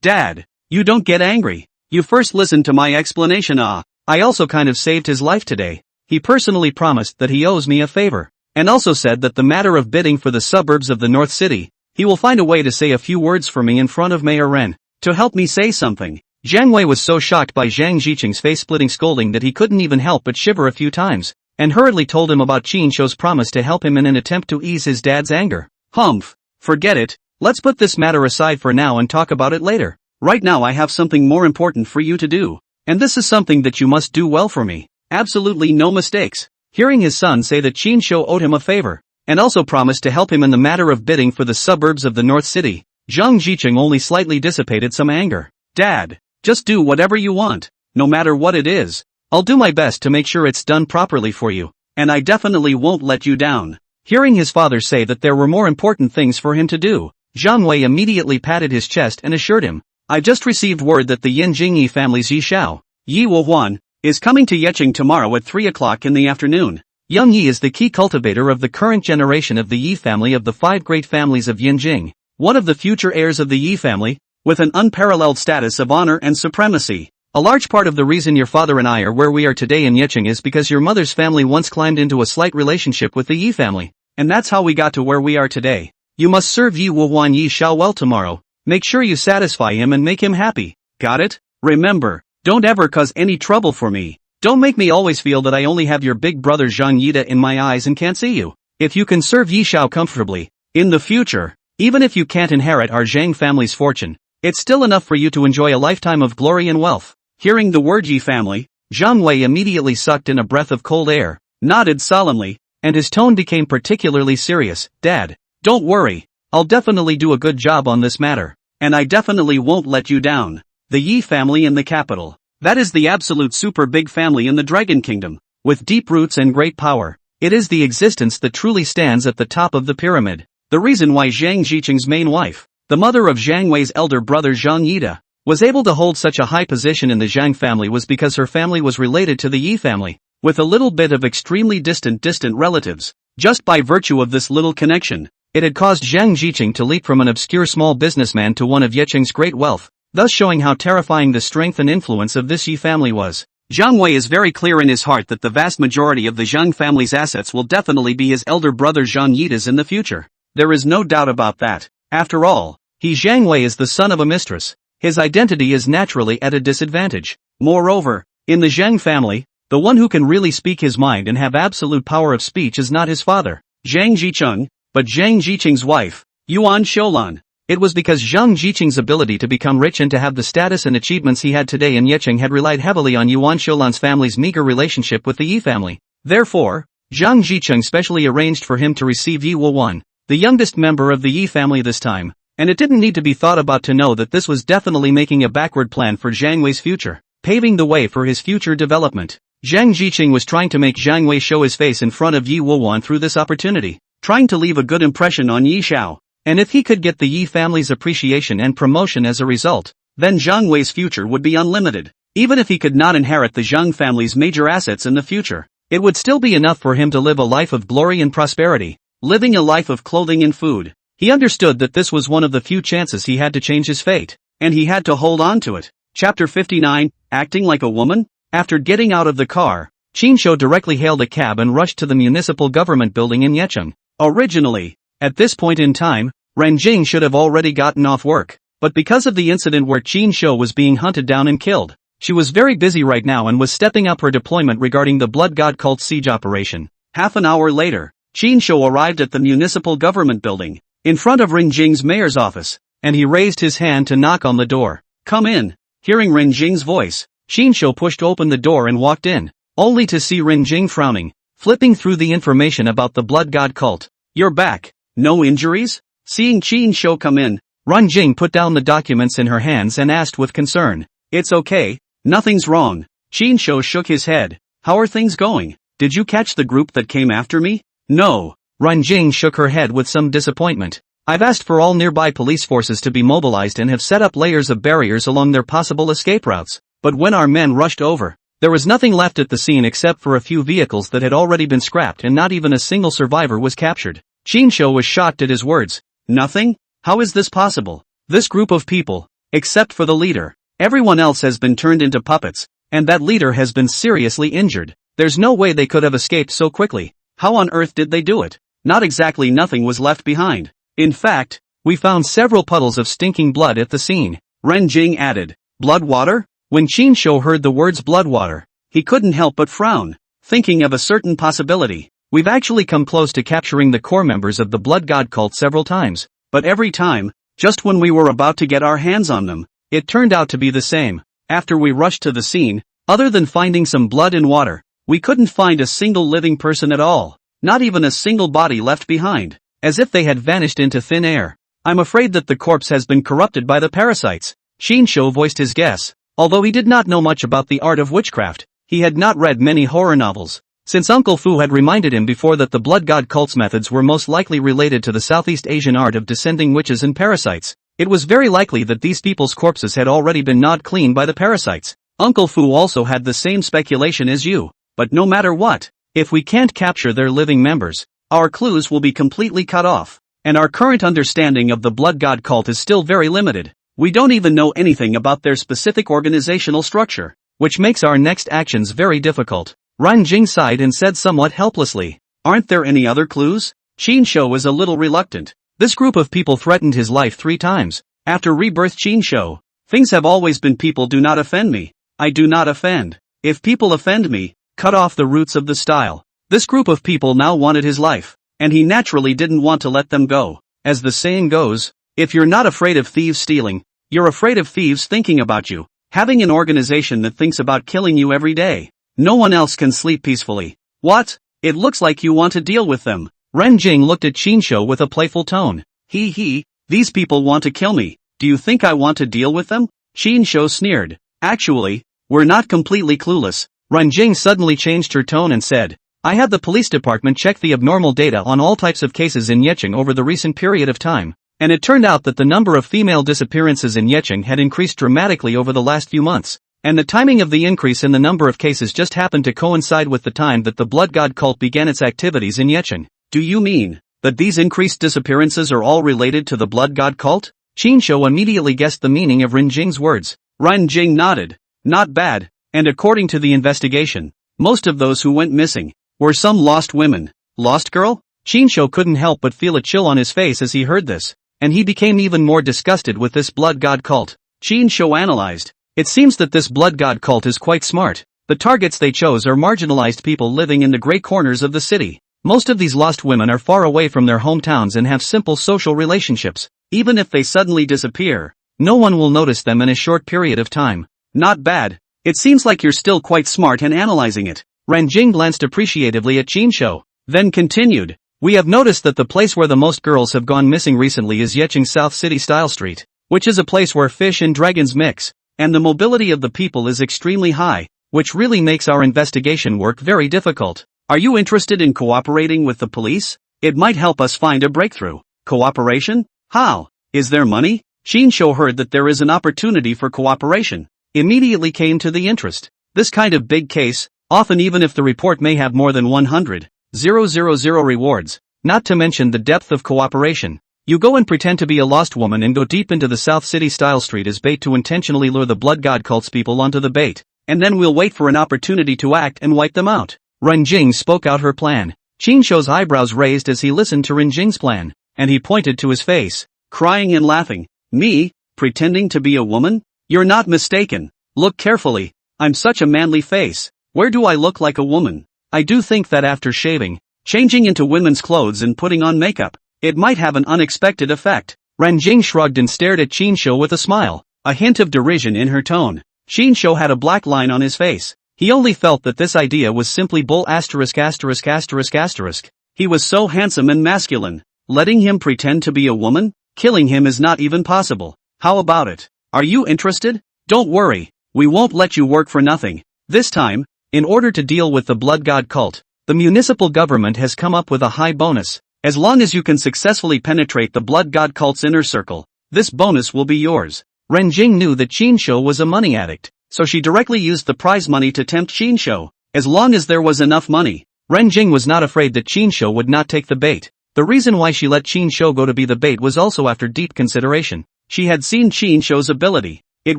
Dad, you don't get angry. You first listen to my explanation. I also kind of saved his life today. He personally promised that he owes me a favor, and also said that the matter of bidding for the suburbs of the North City, he will find a way to say a few words for me in front of Mayor Ren, to help me say something. Zhang Wei was so shocked by Zhang Jiqing's face-splitting scolding that he couldn't even help but shiver a few times, and hurriedly told him about Qin Shou's promise to help him in an attempt to ease his dad's anger. "Humph, forget it. Let's put this matter aside for now and talk about it later. Right now I have something more important for you to do, and this is something that you must do well for me. Absolutely no mistakes." Hearing his son say that Qin Shou owed him a favor, and also promised to help him in the matter of bidding for the suburbs of the North City, Zhang Jiqing only slightly dissipated some anger. "Dad, just do whatever you want, no matter what it is. I'll do my best to make sure it's done properly for you, and I definitely won't let you down." Hearing his father say that there were more important things for him to do, Zhang Wei immediately patted his chest and assured him, "I just received word that the Yin Jingyi family's Yi Shao, Yi Wuhuan, is coming to Yeqing tomorrow at 3 o'clock in the afternoon. Young Yi is the key cultivator of the current generation of the Yi family of the 5 great families of Yinjing, one of the future heirs of the Yi family, with an unparalleled status of honor and supremacy. A large part of the reason your father and I are where we are today in Yeqing is because your mother's family once climbed into a slight relationship with the Yi family. and that's how we got to where we are today. You must serve Yi Wuwan Yi Xiao well tomorrow. Make sure you satisfy him and make him happy. Got it? Remember, don't ever cause any trouble for me. Don't make me always feel that I only have your big brother Zhang Yida in my eyes and can't see you. If you can serve Yi Xiao comfortably, in the future, even if you can't inherit our Zhang family's fortune, it's still enough for you to enjoy a lifetime of glory and wealth. Hearing the word Yi family, Zhang Wei immediately sucked in a breath of cold air, nodded solemnly, and his tone became particularly serious. Dad, don't worry, I'll definitely do a good job on this matter, and I definitely won't let you down. The Yi family in the capital. That is the absolute super big family in the Dragon Kingdom, with deep roots and great power. It is the existence that truly stands at the top of the pyramid. The reason why Zhang Jiqing's main wife, the mother of Zhang Wei's elder brother Zhang Yida, was able to hold such a high position in the Zhang family was because her family was related to the Yi family, with a little bit of extremely distant relatives. Just by virtue of this little connection, it had caused Zhang Jiqing to leap from an obscure small businessman to one of Yeqing's great wealth, thus showing how terrifying the strength and influence of this Yi family was. Zhang Wei is very clear in his heart that the vast majority of the Zhang family's assets will definitely be his elder brother Zhang Yida's in the future. There is no doubt about that. After all, Zhang Wei is the son of a mistress. His identity is naturally at a disadvantage. Moreover, in the Zhang family, the one who can really speak his mind and have absolute power of speech is not his father, Zhang Jicheng, but Zhang Jiqing's wife, Yuan Xiulan. It was because Zhang Jiqing's ability to become rich and to have the status and achievements he had today in Yeqing had relied heavily on Yuan Xiulan's family's meager relationship with the Yi family. Therefore, Zhang Jiqing specially arranged for him to receive Yi Wuwan, the youngest member of the Yi family this time, and it didn't need to be thought about to know that this was definitely making a backward plan for Zhang Wei's future, paving the way for his future development. Zhang Jiqing was trying to make Zhang Wei show his face in front of Yi Wuwan through this opportunity, trying to leave a good impression on Yi Xiao, and if he could get the Yi family's appreciation and promotion as a result, then Zhang Wei's future would be unlimited. Even if he could not inherit the Zhang family's major assets in the future, it would still be enough for him to live a life of glory and prosperity, living a life of clothing and food. He understood that this was one of the few chances he had to change his fate, and he had to hold on to it. Chapter 59, Acting Like a Woman? After getting out of the car, Qin Shou directly hailed a cab and rushed to the municipal government building in Yeqing. Originally, at this point in time, Ren Jing should have already gotten off work, but because of the incident where Qin Shou was being hunted down and killed, she was very busy right now and was stepping up her deployment regarding the Blood God cult siege operation. Half an hour later, Qin Shou arrived at the municipal government building, in front of Ren Jing's mayor's office, and he raised his hand to knock on the door. Come in. Hearing Ren Jing's voice, Qin Shou pushed open the door and walked in, only to see Ren Jing frowning, flipping through the information about the Blood God cult. You're back. No injuries? Seeing Qin Shou come in, Ren Jing put down the documents in her hands and asked with concern. It's okay, nothing's wrong. Qin Shou shook his head. How are things going? Did you catch the group that came after me? No. Ren Jing shook her head with some disappointment. I've asked for all nearby police forces to be mobilized and have set up layers of barriers along their possible escape routes, but when our men rushed over, there was nothing left at the scene except for a few vehicles that had already been scrapped and not even a single survivor was captured. Qin Shou was shocked at his words. Nothing? How is this possible? This group of people, except for the leader, everyone else has been turned into puppets, and that leader has been seriously injured. There's no way they could have escaped so quickly. How on earth did they do it? Not exactly nothing was left behind. In fact, we found several puddles of stinking blood at the scene. Ren Jing added. Blood water? When Qin Shou heard the words blood water, he couldn't help but frown, thinking of a certain possibility. We've actually come close to capturing the core members of the Blood God cult several times, but every time, just when we were about to get our hands on them, it turned out to be the same. After we rushed to the scene, other than finding some blood and water, we couldn't find a single living person at all. Not even a single body left behind, as if they had vanished into thin air. I'm afraid that the corpse has been corrupted by the parasites. Qin Shou voiced his guess. Although he did not know much about the art of witchcraft, he had not read many horror novels. Since Uncle Fu had reminded him before that the Blood God cult's methods were most likely related to the Southeast Asian art of descending witches and parasites, it was very likely that these people's corpses had already been gnawed clean by the parasites. Uncle Fu also had the same speculation as you, but no matter what, if we can't capture their living members, our clues will be completely cut off, and our current understanding of the Blood God cult is still very limited. We don't even know anything about their specific organizational structure, which makes our next actions very difficult. Ren Jing sighed and said somewhat helplessly, aren't there any other clues? Shou is a little reluctant. This group of people threatened his life 3 times. After rebirth Shou. Things have always been people do not offend me. I do not offend. If people offend me, cut off the roots of the style. This group of people now wanted his life. And he naturally didn't want to let them go. As the saying goes, if you're not afraid of thieves stealing, you're afraid of thieves thinking about you. Having an organization that thinks about killing you every day. No one else can sleep peacefully. What? It looks like you want to deal with them. Ren Jing looked at Shou with a playful tone. These people want to kill me. Do you think I want to deal with them? Shou sneered. Actually, we're not completely clueless. Ren Jing suddenly changed her tone and said, I had the police department check the abnormal data on all types of cases in Yecheng over the recent period of time, and it turned out that the number of female disappearances in Yecheng had increased dramatically over the last few months, and the timing of the increase in the number of cases just happened to coincide with the time that the Blood God cult began its activities in Yecheng. Do you mean that these increased disappearances are all related to the Blood God cult? Shou immediately guessed the meaning of Ren Jing's words. Ren Jing nodded. Not bad, and according to the investigation, most of those who went missing were some lost women. Lost girl? Shou couldn't help but feel a chill on his face as he heard this, and he became even more disgusted with this Blood God cult. Shou analyzed. It seems that this Blood God cult is quite smart. The targets they chose are marginalized people living in the gray corners of the city. Most of these lost women are far away from their hometowns and have simple social relationships. Even if they suddenly disappear, no one will notice them in a short period of time. Not bad. It seems like you're still quite smart in analyzing it. Ren Jing glanced appreciatively at Shou, then continued. We have noticed that the place where the most girls have gone missing recently is Yecheng South City Style Street, which is a place where fish and dragons mix, and the mobility of the people is extremely high, which really makes our investigation work very difficult. Are you interested in cooperating with the police? It might help us find a breakthrough. Cooperation? How? Is there money? Shou heard that there is an opportunity for cooperation. Immediately came to the interest. This kind of big case, often even if the report may have more than 100,000 rewards, not to mention the depth of cooperation. You go and pretend to be a lost woman and go deep into the South City Style Street as bait to intentionally lure the Blood God cult's people onto the bait, and then we'll wait for an opportunity to act and wipe them out. Ren Jing spoke out her plan. Shou's eyebrows raised as he listened to Ren Jing's plan, and he pointed to his face, crying and laughing. Me? Pretending to be a woman? You're not mistaken. Look carefully. I'm such a manly face. Where do I look like a woman? I do think that after shaving, changing into women's clothes and putting on makeup, it might have an unexpected effect. Ren Jing shrugged and stared at Shou with a smile, a hint of derision in her tone. Shou had a black line on his face. He only felt that this idea was simply bull ********. He was so handsome and masculine. Letting him pretend to be a woman? Killing him is not even possible. How about it? Are you interested? Don't worry. We won't let you work for nothing. This time, in order to deal with the Blood God cult, the municipal government has come up with a high bonus. As long as you can successfully penetrate the Blood God cult's inner circle, this bonus will be yours. Ren Jing knew that Shou was a money addict, so she directly used the prize money to tempt Shou. As long as there was enough money, Ren Jing was not afraid that Shou would not take the bait. The reason why she let Shou go to be the bait was also after deep consideration. She had seen Shou's ability. It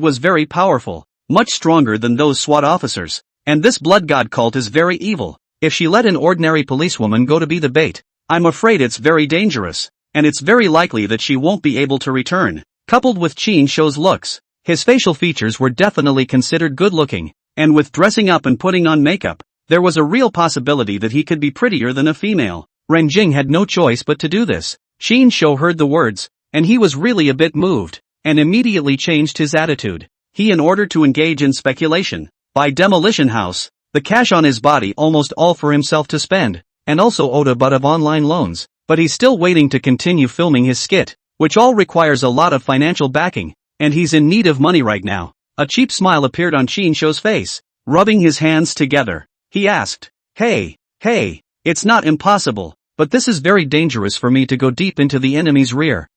was very powerful, much stronger than those SWAT officers. And this Blood God cult is very evil. If she let an ordinary policewoman go to be the bait, I'm afraid it's very dangerous, and it's very likely that she won't be able to return. Coupled with Shou's looks, his facial features were definitely considered good-looking, and with dressing up and putting on makeup, there was a real possibility that he could be prettier than a female. Ren Jing had no choice but to do this. Shou heard the words, and he was really a bit moved, and immediately changed his attitude. He in order to engage in speculation, buy demolition house, the cash on his body almost all for himself to spend, and also owed a butt of online loans, but he's still waiting to continue filming his skit, which all requires a lot of financial backing, and he's in need of money right now. A cheap smile appeared on Shou's face. Rubbing his hands together, he asked, Hey, it's not impossible, but this is very dangerous for me to go deep into the enemy's rear.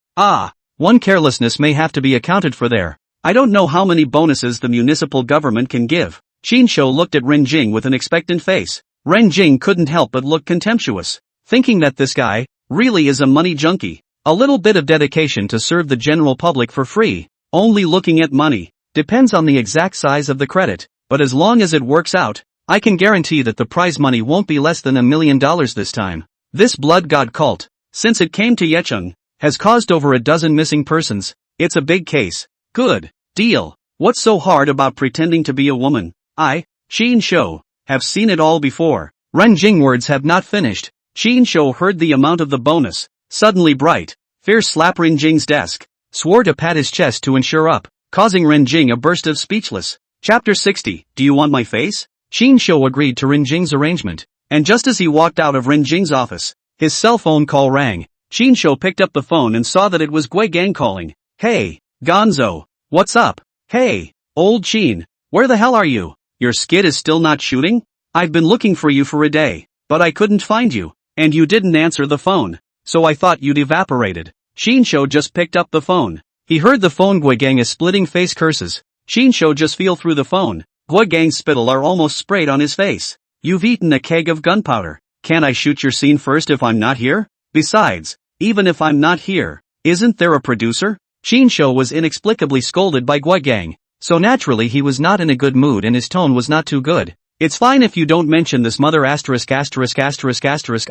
One carelessness may have to be accounted for there. I don't know how many bonuses the municipal government can give. Shou looked at Ren Jing with an expectant face. Ren Jing couldn't help but look contemptuous, thinking that this guy really is a money junkie. A little bit of dedication to serve the general public for free, only looking at money. Depends on the exact size of the credit, but as long as it works out, I can guarantee that the prize money won't be less than $1 million this time. This Blood God cult, since it came to Yecheng, has caused over a dozen missing persons. It's a big case. Good deal. What's so hard about pretending to be a woman? I, Qin Shou, have seen it all before. Ren Jing words have not finished. Qin Shou heard the amount of the bonus. Suddenly bright, fierce slap Ren Jing's desk. Swore to pat his chest to ensure up, causing Ren Jing a burst of speechless. Chapter 60. Do you want my face? Qin Shou agreed to Ren Jing's arrangement. And just as he walked out of Ren Jing's office, his cell phone call rang. Qin Shou picked up the phone and saw that it was Gui Gang calling. Hey, Gonzo. What's up? Hey, old Qin. Where the hell are you? Your skid is still not shooting? I've been looking for you for a day, but I couldn't find you, and you didn't answer the phone, so I thought you'd evaporated. Qin Shou just picked up the phone. He heard the phone Gui Gang is splitting face curses. Qin Shou just feel through the phone. Gui Gang's spittle are almost sprayed on his face. You've eaten a keg of gunpowder. Can't I shoot your scene first if I'm not here? Besides, even if I'm not here, isn't there a producer? Qin Shou was inexplicably scolded by Gui Gang, so naturally he was not in a good mood and his tone was not too good. It's fine if you don't mention this mother *******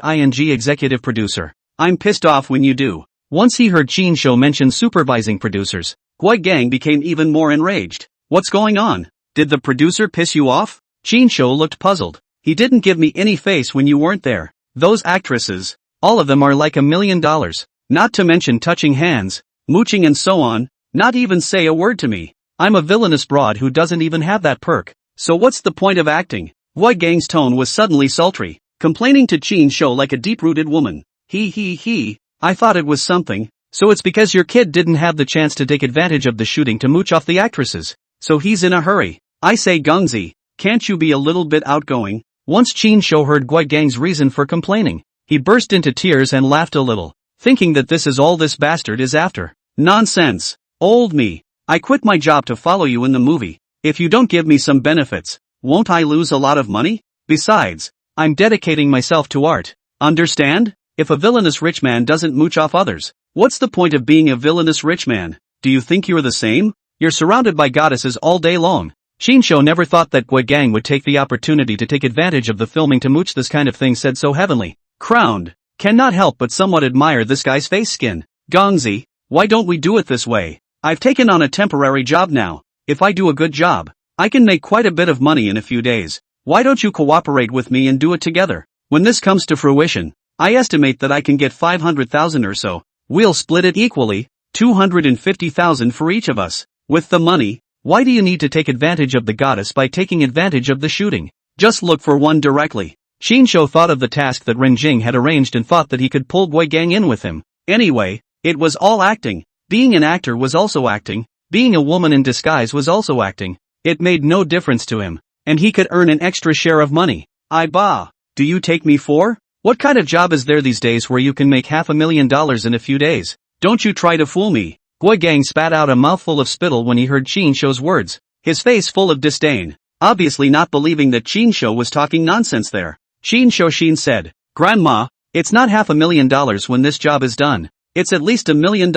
ing executive producer. I'm pissed off when you do. Once he heard Qin Shou mention supervising producers, Gui Gang became even more enraged. What's going on? Did the producer piss you off? Qin Shou looked puzzled. He didn't give me any face when you weren't there. Those actresses, all of them are like $1 million. Not to mention touching hands, mooching and so on, not even say a word to me. I'm a villainous broad who doesn't even have that perk. So what's the point of acting? Gui Gang's tone was suddenly sultry, complaining to Qin Shou like a deep-rooted woman. I thought it was something. So it's because your kid didn't have the chance to take advantage of the shooting to mooch off the actresses. So he's in a hurry. I say Gongzi, can't you be a little bit outgoing? Once Qin Shou heard Gui Gang's reason for complaining, he burst into tears and laughed a little, thinking that this is all this bastard is after. Nonsense. Old me. I quit my job to follow you in the movie. If you don't give me some benefits, won't I lose a lot of money? Besides, I'm dedicating myself to art. Understand? If a villainous rich man doesn't mooch off others, what's the point of being a villainous rich man? Do you think you're the same? You're surrounded by goddesses all day long. Qin Shou never thought that Gui Gang would take the opportunity to take advantage of the filming to mooch. This kind of thing said so heavenly. Crowned. Cannot help but somewhat admire this guy's face skin. Gongzi, why don't we do it this way? I've taken on a temporary job now. If I do a good job, I can make quite a bit of money in a few days. Why don't you cooperate with me and do it together? When this comes to fruition, I estimate that I can get 500,000 or so. We'll split it equally, 250,000 for each of us. With the money, why do you need to take advantage of the goddess by taking advantage of the shooting? Just look for one directly. Qin Shou thought of the task that Ren Jing had arranged and thought that he could pull Gui Gang in with him. Anyway, it was all acting. Being an actor was also acting. Being a woman in disguise was also acting. It made no difference to him, and he could earn an extra share of money. Do you take me for? What kind of job is there these days where you can make $500,000 in a few days? Don't you try to fool me. Gui Gang spat out a mouthful of spittle when he heard Qin Shou's words, his face full of disdain, obviously not believing that Qin Shou was talking nonsense there. Qin Shou said, Grandma, it's not $500,000 when this job is done. It's at least $1 million.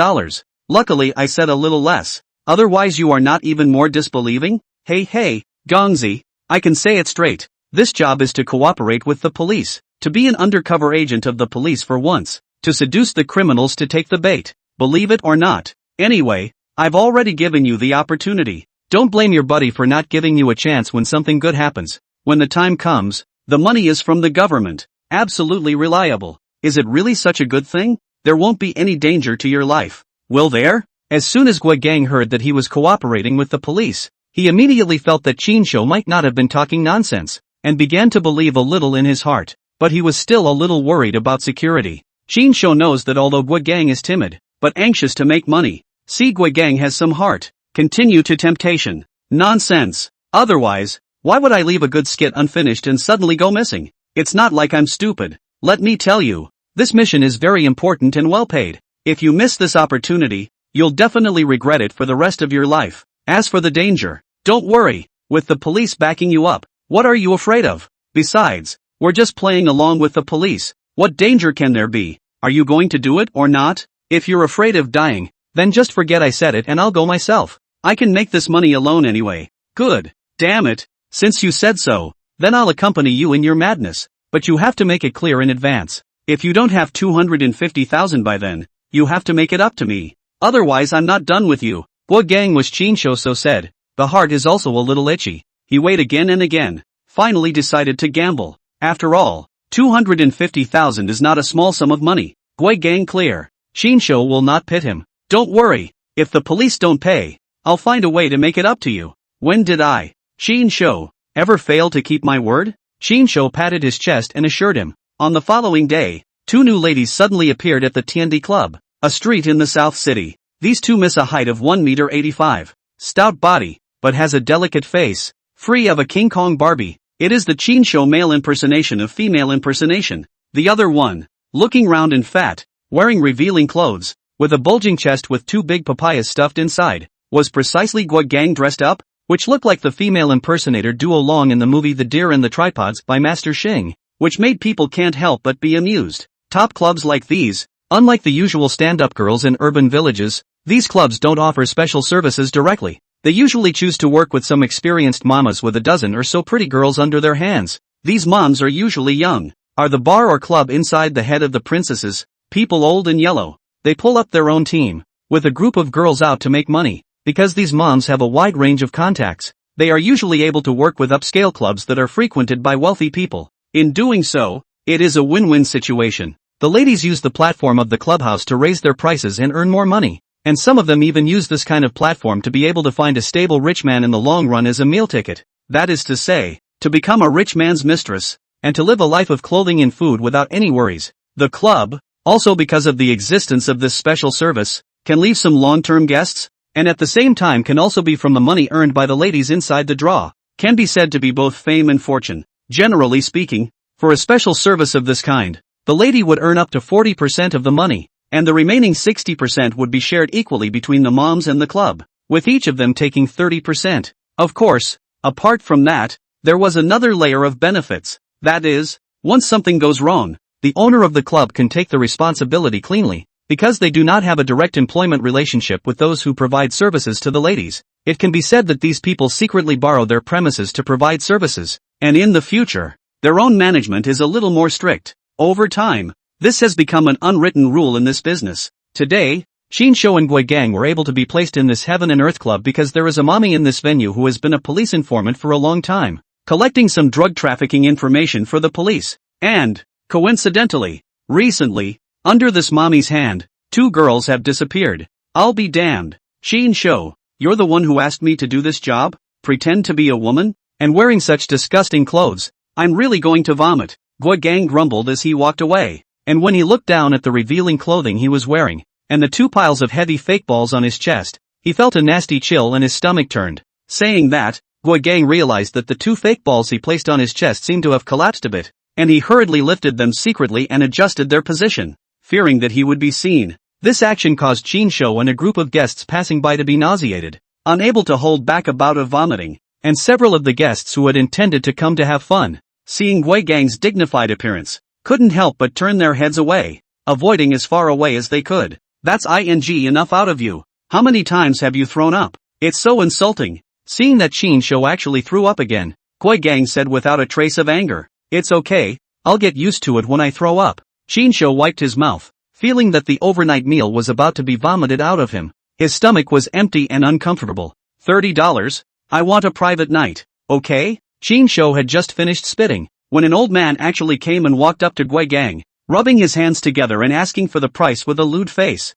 Luckily I said a little less. Otherwise you are not even more disbelieving? Hey, Gongzi, I can say it straight. This job is to cooperate with the police, to be an undercover agent of the police for once, to seduce the criminals to take the bait. Believe it or not. Anyway, I've already given you the opportunity. Don't blame your buddy for not giving you a chance when something good happens. When the time comes, the money is from the government. Absolutely reliable. Is it really such a good thing? There won't be any danger to your life. Will there? As soon as Gui Gang heard that he was cooperating with the police, he immediately felt that Qin Shou might not have been talking nonsense, and began to believe a little in his heart, but he was still a little worried about security. Qin Shou knows that although Gui Gang is timid, but anxious to make money, Gui Gang has some heart. Continue to temptation. Nonsense. Otherwise, why would I leave a good skit unfinished and suddenly go missing? It's not like I'm stupid. Let me tell you, this mission is very important and well paid. If you miss this opportunity, you'll definitely regret it for the rest of your life. As for the danger, don't worry. With the police backing you up, what are you afraid of? Besides, we're just playing along with the police. What danger can there be? Are you going to do it or not? If you're afraid of dying, then just forget I said it and I'll go myself. I can make this money alone anyway. Good. Damn it. Since you said so, then I'll accompany you in your madness. But you have to make it clear in advance. If you don't have 250,000 by then, you have to make it up to me. Otherwise I'm not done with you. Guo Gang was Qin Shou so said. The heart is also a little itchy. He weighed again and again, finally decided to gamble. After all, 250,000 is not a small sum of money. Guo Gang clear. Qin Shou will not pit him. Don't worry, if the police don't pay, I'll find a way to make it up to you. When did I, Qin Shou, ever fail to keep my word? Qin Shou patted his chest and assured him. On the following day, two new ladies suddenly appeared at the Tiandi Club, a street in the South City. These two miss a height of 1.85 meters, stout body, but has a delicate face, free of a King Kong Barbie. It is the Qin Shou male impersonation of female impersonation. The other one, looking round and fat, wearing revealing clothes, with a bulging chest with two big papayas stuffed inside, was precisely Guo Gang dressed up, which looked like the female impersonator Duo Long in the movie The Deer and the Tripods by Master Xing, which made people can't help but be amused. Top clubs like these, unlike the usual stand-up girls in urban villages, these clubs don't offer special services directly. They usually choose to work with some experienced mamas with a dozen or so pretty girls under their hands. These moms are usually young, are the bar or club inside the head of the princesses, people old and yellow. They pull up their own team, with a group of girls out to make money. Because these moms have a wide range of contacts, they are usually able to work with upscale clubs that are frequented by wealthy people. In doing so, it is a win-win situation. The ladies use the platform of the clubhouse to raise their prices and earn more money. And some of them even use this kind of platform to be able to find a stable rich man in the long run as a meal ticket. That is to say, to become a rich man's mistress, and to live a life of clothing and food without any worries. The club, also because of the existence of this special service, can leave some long-term guests, and at the same time can also be from the money earned by the ladies inside the draw. Can be said to be both fame and fortune. Generally speaking, for a special service of this kind, the lady would earn up to 40% of the money, and the remaining 60% would be shared equally between the moms and the club, with each of them taking 30%. Of course, apart from that, there was another layer of benefits. That is, once something goes wrong, the owner of the club can take the responsibility cleanly. Because they do not have a direct employment relationship with those who provide services to the ladies, it can be said that these people secretly borrow their premises to provide services, and in the future, their own management is a little more strict. Over time, this has become an unwritten rule in this business. Today, Qin Shou and Guo Gang were able to be placed in this heaven and earth club because there is a mommy in this venue who has been a police informant for a long time, collecting some drug trafficking information for the police. And, coincidentally, recently, under this mommy's hand, two girls have disappeared. I'll be damned. Qin Shou, you're the one who asked me to do this job? Pretend to be a woman? And wearing such disgusting clothes? I'm really going to vomit. Guo Gang grumbled as he walked away. And when he looked down at the revealing clothing he was wearing, and the two piles of heavy fake balls on his chest, he felt a nasty chill and his stomach turned. Saying that, Guo Gang realized that the two fake balls he placed on his chest seemed to have collapsed a bit, and he hurriedly lifted them secretly and adjusted their position, fearing that he would be seen. This action caused Qin Shou and a group of guests passing by to be nauseated, unable to hold back a bout of vomiting, and several of the guests who had intended to come to have fun, seeing Guo Gang's dignified appearance, couldn't help but turn their heads away, avoiding as far away as they could. That's enough out of you. How many times have you thrown up? It's so insulting. Seeing that Qin Shou actually threw up again, Guo Gang said without a trace of anger, "It's okay, I'll get used to it when I throw up." Qin Shou wiped his mouth, feeling that the overnight meal was about to be vomited out of him. His stomach was empty and uncomfortable. $30? I want a private night, okay? Qin Shou had just finished spitting, when an old man actually came and walked up to Guo Gang, rubbing his hands together and asking for the price with a lewd face.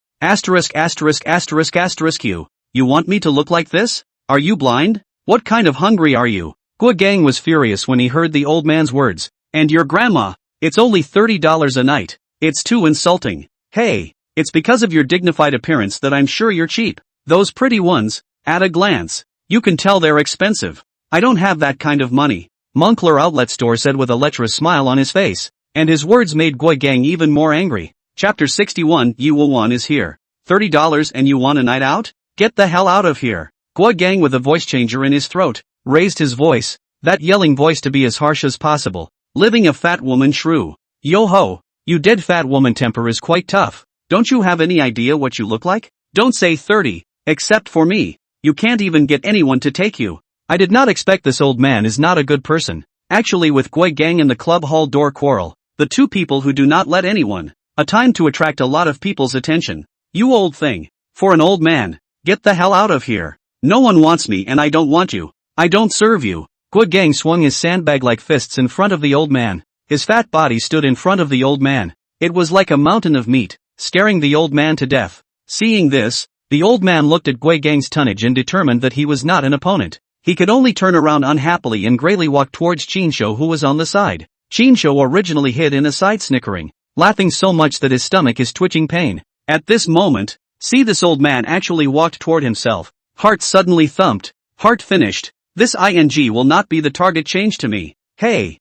You want me to look like this? Are you blind? What kind of hungry are you? Guo Gang was furious when he heard the old man's words. And your grandma? It's only $30 a night. It's too insulting. Hey, it's because of your dignified appearance that I'm sure you're cheap. Those pretty ones, at a glance, you can tell they're expensive. I don't have that kind of money, Moncler Outlet Store said with a lecherous smile on his face, and his words made Guo Gang even more angry. Chapter 61 Yuan is here. $30 and you want a night out? Get the hell out of here. Guo Gang with a voice changer in his throat, raised his voice, that yelling voice to be as harsh as possible. Living a fat woman shrew. Yo ho, you dead fat woman temper is quite tough. Don't you have any idea what you look like? Don't say 30, except for me. You can't even get anyone to take you. I did not expect this old man is not a good person. Actually with Guo Gang and the club hall door quarrel, The two people who do not let anyone. A time to attract a lot of people's attention. You old thing. For an old man. Get the hell out of here. No one wants me and I don't want you. I don't serve you. Gang swung his sandbag-like fists in front of the old man. His fat body stood in front of the old man. It was like a mountain of meat, scaring the old man to death. Seeing this, the old man looked at Gang's tonnage and determined that he was not an opponent. He could only turn around unhappily and grayly walk towards Chinsho, who was on the side. Chinsho originally hid in a side, snickering, laughing so much that his stomach is twitching pain. At this moment, see, this old man actually walked toward himself. Heart suddenly thumped. Heart finished. This ing will not be the target change to me. Hey,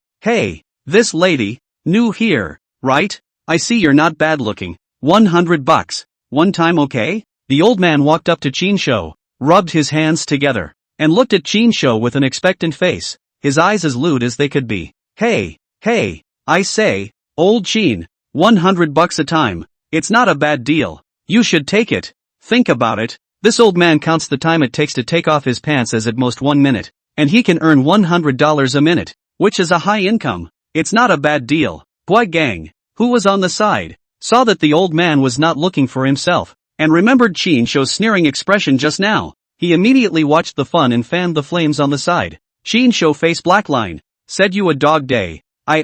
this lady, new here, right? I see you're not bad looking. $100. One time, okay? The old man walked up to Chinsho, rubbed his hands together, and looked at Chinsho with an expectant face, his eyes as lewd as they could be. Hey, I say, old Chin, $100 a time. It's not a bad deal. You should take it. Think about it. This old man counts the time it takes to take off his pants as at most 1 minute, and he can earn $100 a minute, which is a high income. It's not a bad deal. Gang, who was on the side, saw that the old man was not looking for himself, and remembered Chinsho's sneering expression just now. He immediately watched the fun and fanned the flames on the side. Chinsho face blackline. Said you a dog day. I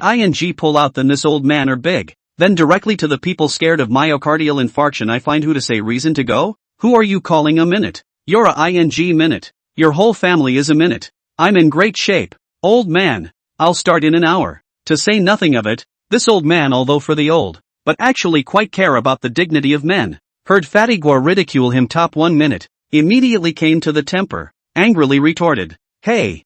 pull out then this old man are big. Then directly to the people scared of myocardial infarction I find who to say reason to go? Who are you calling a minute? You're a ing minute. Your whole family is a minute. I'm in great shape. Old man. I'll start in an hour. To say nothing of it, this old man, although for the old, but actually quite care about the dignity of men, heard Fatigua ridicule him top 1 minute, immediately came to the temper, angrily retorted. Hey,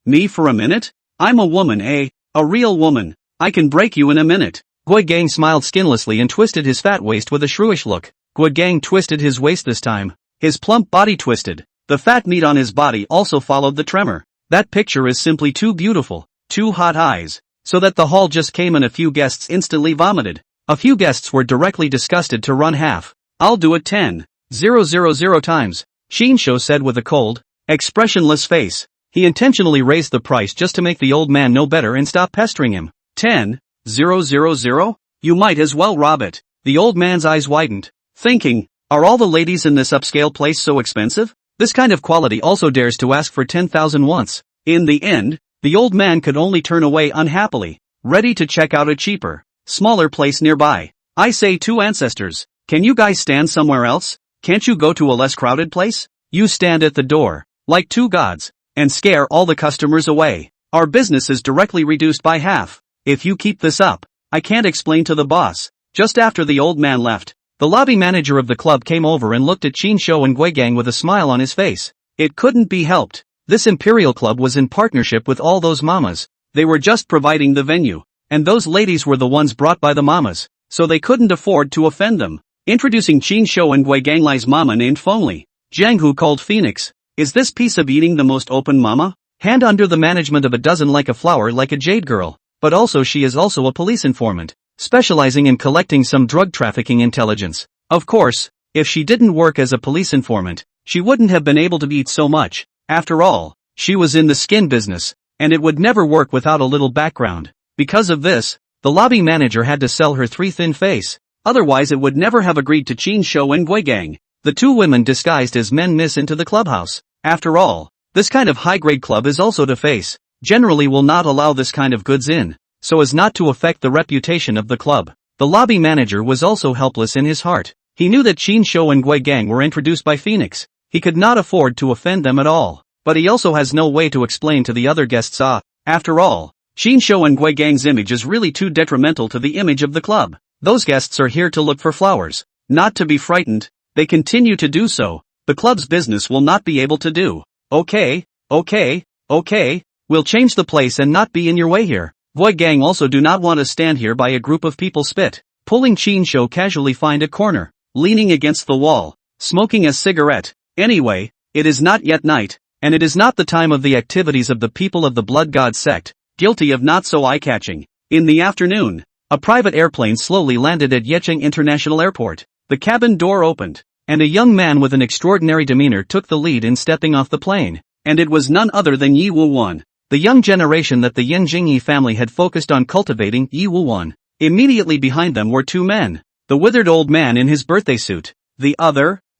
me for a minute? I'm a woman, eh? A real woman. I can break you in a minute. Gang smiled skinlessly and twisted his fat waist with a shrewish look. Gang twisted his waist this time. His plump body twisted. The fat meat on his body also followed the tremor. That picture is simply too beautiful. Two hot eyes. So that the hall just came and a few guests instantly vomited. A few guests were directly disgusted to run half. I'll do it 10,000 times. Shinsho said with a cold, expressionless face. He intentionally raised the price just to make the old man know better and stop pestering him. 10,000? You might as well rob it. The old man's eyes widened, thinking, are all the ladies in this upscale place so expensive? This kind of quality also dares to ask for 10,000 once. In the end, the old man could only turn away unhappily, ready to check out a cheaper, smaller place nearby. I say, two ancestors, can you guys stand somewhere else? Can't you go to a less crowded place? You stand at the door, like two gods, and scare all the customers away. Our business is directly reduced by half. If you keep this up, I can't explain to the boss. Just after the old man left, the lobby manager of the club came over and looked at Chinsho and Guigang with a smile on his face. It couldn't be helped. This imperial club was in partnership with all those mamas. They were just providing the venue, and those ladies were the ones brought by the mamas, so they couldn't afford to offend them. Introducing Chinsho and Guigang Lai's mama named Fengli, Jianghu called Phoenix. Is this piece of eating the most open mama? Hand under the management of a dozen like a flower like a jade girl, but also she is also a police informant, specializing in collecting some drug trafficking intelligence. Of course, if she didn't work as a police informant, she wouldn't have been able to eat so much. After all, she was in the skin business, and it would never work without a little background. Because of this, the lobby manager had to sell her thin face, otherwise it would never have agreed to Chinsho and Guigang. The two women disguised as men miss into the clubhouse. After all, this kind of high-grade club is also to face, generally will not allow this kind of goods in, so as not to affect the reputation of the club. The lobby manager was also helpless in his heart. He knew that Chinsho and Guigang were introduced by Phoenix. He could not afford to offend them at all, but he also has no way to explain to the other guests after all, Chinsho and Guigang's image is really too detrimental to the image of the club. Those guests are here to look for flowers, not to be frightened. They continue to do so, the club's business will not be able to do. Okay, we'll change the place and not be in your way here. Guigang also do not want to stand here by a group of people spit. Pulling Chinsho casually find a corner, leaning against the wall, smoking a cigarette. Anyway, it is not yet night, and it is not the time of the activities of the people of the Blood God sect, guilty of not so eye-catching. In the afternoon, a private airplane slowly landed at Yecheng International Airport. The cabin door opened, and a young man with an extraordinary demeanor took the lead in stepping off the plane, and it was none other than Yi Wu-Wan. the young generation that the Yin Jingyi family had focused on cultivating, Yi Wuwan. Immediately behind them were two men. The withered old man in his birthday suit.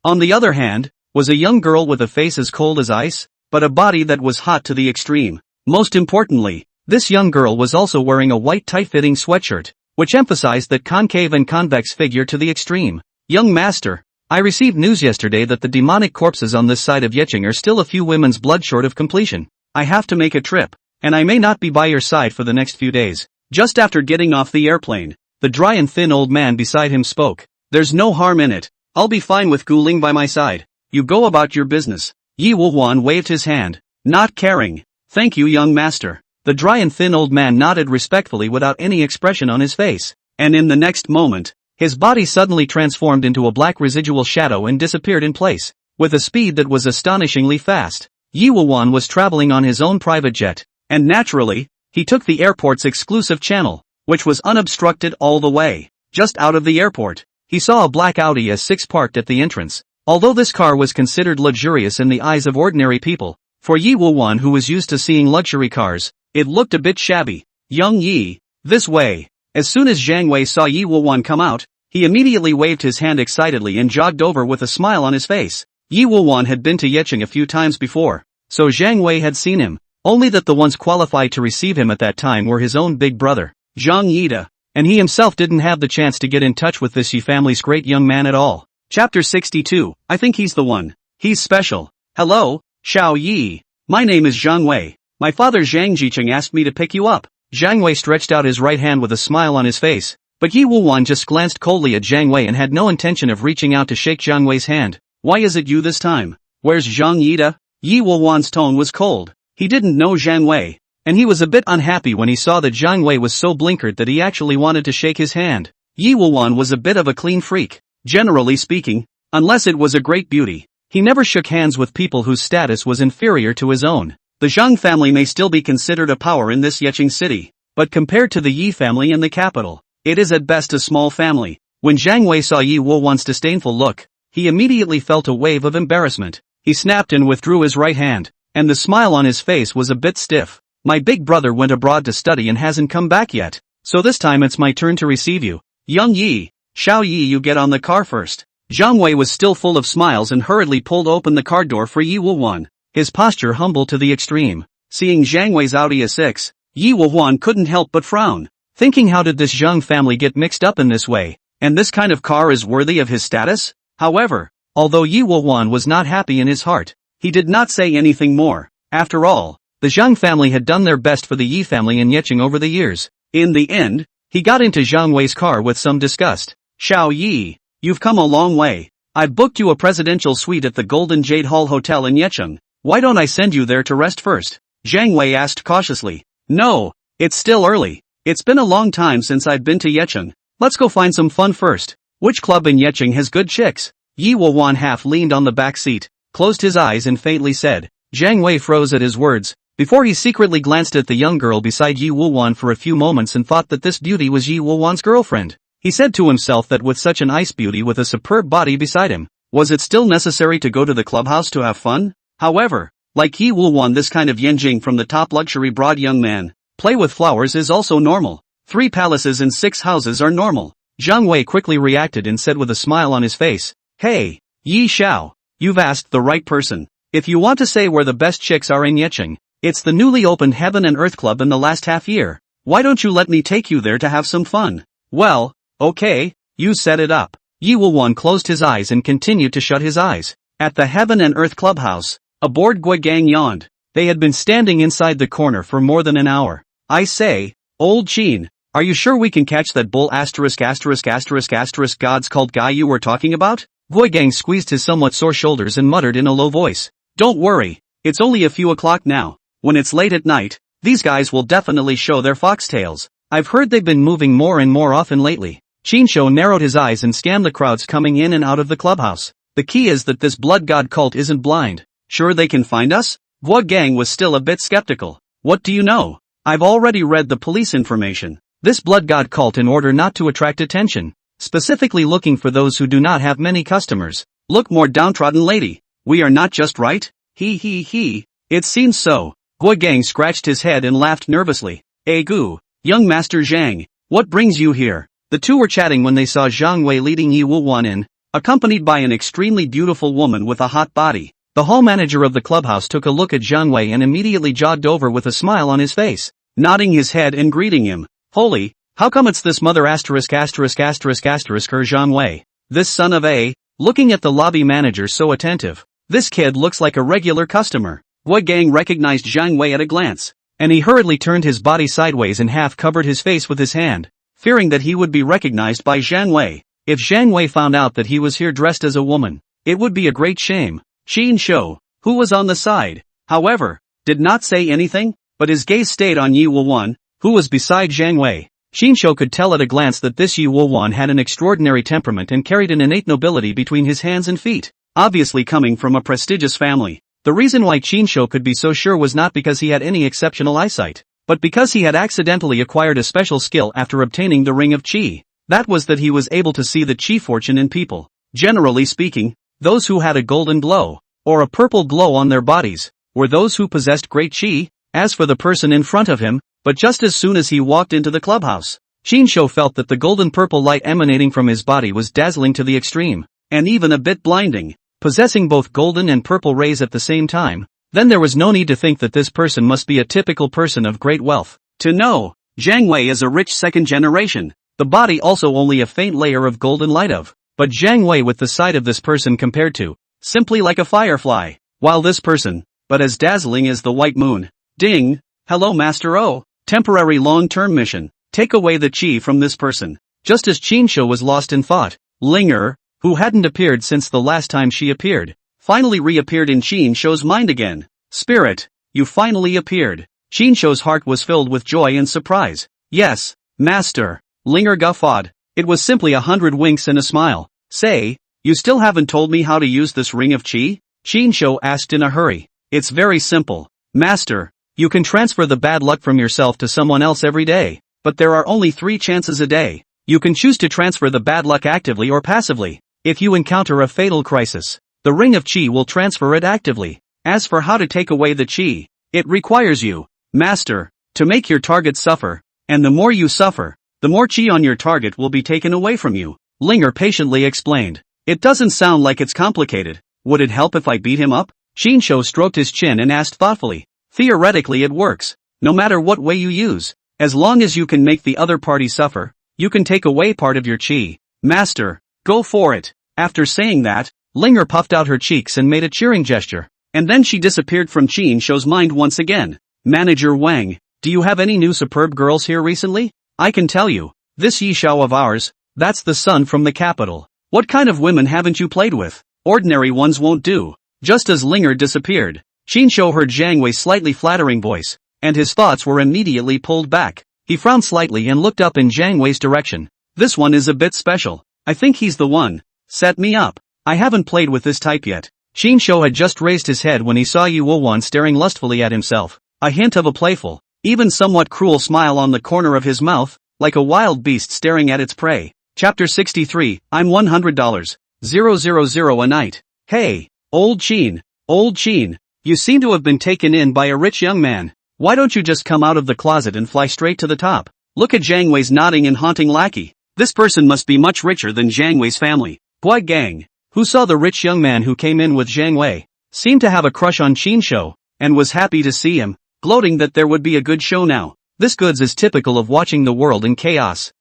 On the other hand, was a young girl with a face as cold as ice, but a body that was hot to the extreme. Most importantly, this young girl was also wearing a white tight-fitting sweatshirt, which emphasized that concave and convex figure to the extreme. Young master, I received news yesterday that the demonic corpses on this side of Yecheng are still a few women's blood short of completion. I have to make a trip, and I may not be by your side for the next few days. Just after getting off the airplane, the dry and thin old man beside him spoke. There's no harm in it. I'll be fine with Gu Ling by my side. You go about your business. Yi Wuwan waved his hand, not caring. Thank you, young master. The dry and thin old man nodded respectfully without any expression on his face, and in the next moment, his body suddenly transformed into a black residual shadow and disappeared in place, with a speed that was astonishingly fast. Yi Wuwan was traveling on his own private jet, and naturally, he took the airport's exclusive channel, which was unobstructed all the way. Just out of the airport, he saw a black Audi S6 parked at the entrance. Although this car was considered luxurious in the eyes of ordinary people, for Yi Wuwan, who was used to seeing luxury cars, it looked a bit shabby. Young Yi, this way. As soon as Zhang Wei saw Yi Wuwan come out, he immediately waved his hand excitedly and jogged over with a smile on his face. Yi Wuwan had been to Yecheng a few times before, so Zhang Wei had seen him, only that the ones qualified to receive him at that time were his own big brother, Zhang Yida, and he himself didn't have the chance to get in touch with this Yi family's great young man at all. Chapter 62, I think he's the one. He's special. Hello, Xiao Yi. My name is Zhang Wei. My father Zhang Jicheng asked me to pick you up. Zhang Wei stretched out his right hand with a smile on his face, but Yi Wuwan just glanced coldly at Zhang Wei and had no intention of reaching out to shake Zhang Wei's hand. Why is it you this time? Where's Zhang Yida? Yi Wuwan's tone was cold. He didn't know Zhang Wei, and he was a bit unhappy when he saw that Zhang Wei was so blinkered that he actually wanted to shake his hand. Yi Wuwan was a bit of a clean freak. Generally speaking, unless it was a great beauty, he never shook hands with people whose status was inferior to his own. The Zhang family may still be considered a power in this Yecheng city, but compared to the Yi family in the capital, it is at best a small family. When Zhang Wei saw Yi Wuwan's disdainful look, he immediately felt a wave of embarrassment. He snapped and withdrew his right hand, and the smile on his face was a bit stiff. My big brother went abroad to study and hasn't come back yet, so this time it's my turn to receive you. Young Yi, Xiao Yi, you get on the car first. Zhang Wei was still full of smiles and hurriedly pulled open the car door for Yi Wuwan, his posture humble to the extreme. Seeing Zhang Wei's Audi A6, Yi Wuwan couldn't help but frown, thinking, how did this Zhang family get mixed up in this way, and this kind of car is worthy of his status? However, although Yi Wuwan was not happy in his heart, he did not say anything more. After all, the Zhang family had done their best for the Yi family in Yecheng over the years. In the end, he got into Zhang Wei's car with some disgust. Xiao Yi, you've come a long way. I've booked you a presidential suite at the Golden Jade Hall Hotel in Yecheng. Why don't I send you there to rest first? Zhang Wei asked cautiously. No, it's still early. It's been a long time since I've been to Yecheng. Let's go find some fun first. Which club in Yecheng has good chicks? Yi Wuwan half leaned on the back seat, closed his eyes and faintly said. Zhang Wei froze at his words, before he secretly glanced at the young girl beside Yi Wuwan for a few moments and thought that this beauty was Yi Wuwan's girlfriend. He said to himself that with such an ice beauty with a superb body beside him, was it still necessary to go to the clubhouse to have fun? However, like Yi Wuwan, this kind of Yanjing from the top luxury broad young man, play with flowers is also normal. 3 palaces and 6 houses are normal. Zhang Wei quickly reacted and said with a smile on his face, Hey, Yi Xiao, you've asked the right person. If you want to say where the best chicks are in Yecheng, it's the newly opened Heaven and Earth Club in the last half year. Why don't you let me take you there to have some fun? Well, okay, you set it up. Yi Wuwan closed his eyes and continued to shut his eyes. At the Heaven and Earth Clubhouse, aboard Gui Gang yawned. They had been standing inside the corner for more than an hour. I say, old Chin, are you sure we can catch that bull ***** God's cult guy you were talking about? Gui Gang squeezed his somewhat sore shoulders and muttered in a low voice. Don't worry, it's only a few o'clock now. When it's late at night, these guys will definitely show their foxtails. I've heard they've been moving more and more often lately. Chinsho narrowed his eyes and scanned the crowds coming in and out of the clubhouse. The key is that this blood god cult isn't blind. Sure they can find us? Gui Gang was still a bit skeptical. What do you know? I've already read the police information. This blood god cult, in order not to attract attention, specifically looking for those who do not have many customers. Look more downtrodden lady. We are not just right? He. It seems so. Gui Gang scratched his head and laughed nervously. Gu, young Master Zhang, what brings you here? The two were chatting when they saw Zhang Wei leading Yi Wuwan in, accompanied by an extremely beautiful woman with a hot body. The hall manager of the clubhouse took a look at Zhang Wei and immediately jogged over with a smile on his face, nodding his head and greeting him. Holy, how come it's this mother asterisk Zhang Wei? This son of a, looking at the lobby manager so attentive. This kid looks like a regular customer. Gui Gang recognized Zhang Wei at a glance, and he hurriedly turned his body sideways and half covered his face with his hand, fearing that he would be recognized by Zhang Wei. If Zhang Wei found out that he was here dressed as a woman, it would be a great shame. Qin Shou, who was on the side, however, did not say anything, but his gaze stayed on Yi Wuwan, who was beside Zhang Wei. Qin Shou could tell at a glance that this Yi Wuwan had an extraordinary temperament and carried an innate nobility between his hands and feet, obviously coming from a prestigious family. The reason why Qin Shou could be so sure was not because he had any exceptional eyesight, but because he had accidentally acquired a special skill after obtaining the Ring of Qi. That was that he was able to see the Qi fortune in people. Generally speaking, those who had a golden glow, or a purple glow on their bodies, were those who possessed great Qi. As for the person in front of him, but just as soon as he walked into the clubhouse, Qin Shou felt that the golden purple light emanating from his body was dazzling to the extreme, and even a bit blinding. Possessing both golden and purple rays at the same time, then there was no need to think that this person must be a typical person of great wealth. To know, Zhang Wei is a rich second generation, the body also only a faint layer of golden light of. But Zhang Wei with the sight of this person compared to, simply like a firefly, while this person, but as dazzling as the white moon. Ding, hello Master O, temporary long-term mission, take away the Qi from this person. Just as Qin Shou was lost in thought, Linger, who hadn't appeared since the last time she appeared, finally reappeared in Qin Shou's mind again. Spirit, you finally appeared. Qin Shou's heart was filled with joy and surprise. Yes, Master, Linger guffawed. It was simply 100 winks and a smile. Say, you still haven't told me how to use this Ring of Qi? Qin Shou asked in a hurry. It's very simple. Master, you can transfer the bad luck from yourself to someone else every day, but there are only 3 chances a day. You can choose to transfer the bad luck actively or passively. If you encounter a fatal crisis, the Ring of Qi will transfer it actively. As for how to take away the Qi, it requires you, Master, to make your target suffer, and the more you suffer, the more Qi on your target will be taken away from you. Linger patiently explained. It doesn't sound like it's complicated. Would it help if I beat him up? Qin Shou stroked his chin and asked thoughtfully. Theoretically it works. No matter what way you use, as long as you can make the other party suffer, you can take away part of your Qi. Master, go for it. After saying that, Linger puffed out her cheeks and made a cheering gesture, and then she disappeared from Qin Shou's mind once again. Manager Wang, do you have any new superb girls here recently? I can tell you, this Yi Shao of ours, that's the son from the capital. What kind of women haven't you played with? Ordinary ones won't do. Just as Linger disappeared, Qin Shou heard Zhang Wei's slightly flattering voice, and his thoughts were immediately pulled back. He frowned slightly and looked up in Zhang Wei's direction. This one is a bit special. I think he's the one. Set me up. I haven't played with this type yet. Qin Shou had just raised his head when he saw Yi Wuwan staring lustfully at himself, a hint of a playful, even somewhat cruel smile on the corner of his mouth, like a wild beast staring at its prey. Chapter 63, I'm $100. 000 a night. Hey, old Qin, you seem to have been taken in by a rich young man. Why don't you just come out of the closet and fly straight to the top? Look at Zhang Wei's nodding and haunting lackey. This person must be much richer than Zhang Wei's family. Gui Gang, who saw the rich young man who came in with Zhang Wei, seemed to have a crush on Qin Shou, and was happy to see him, gloating that there would be a good show now. This goods is typical of watching the world in chaos.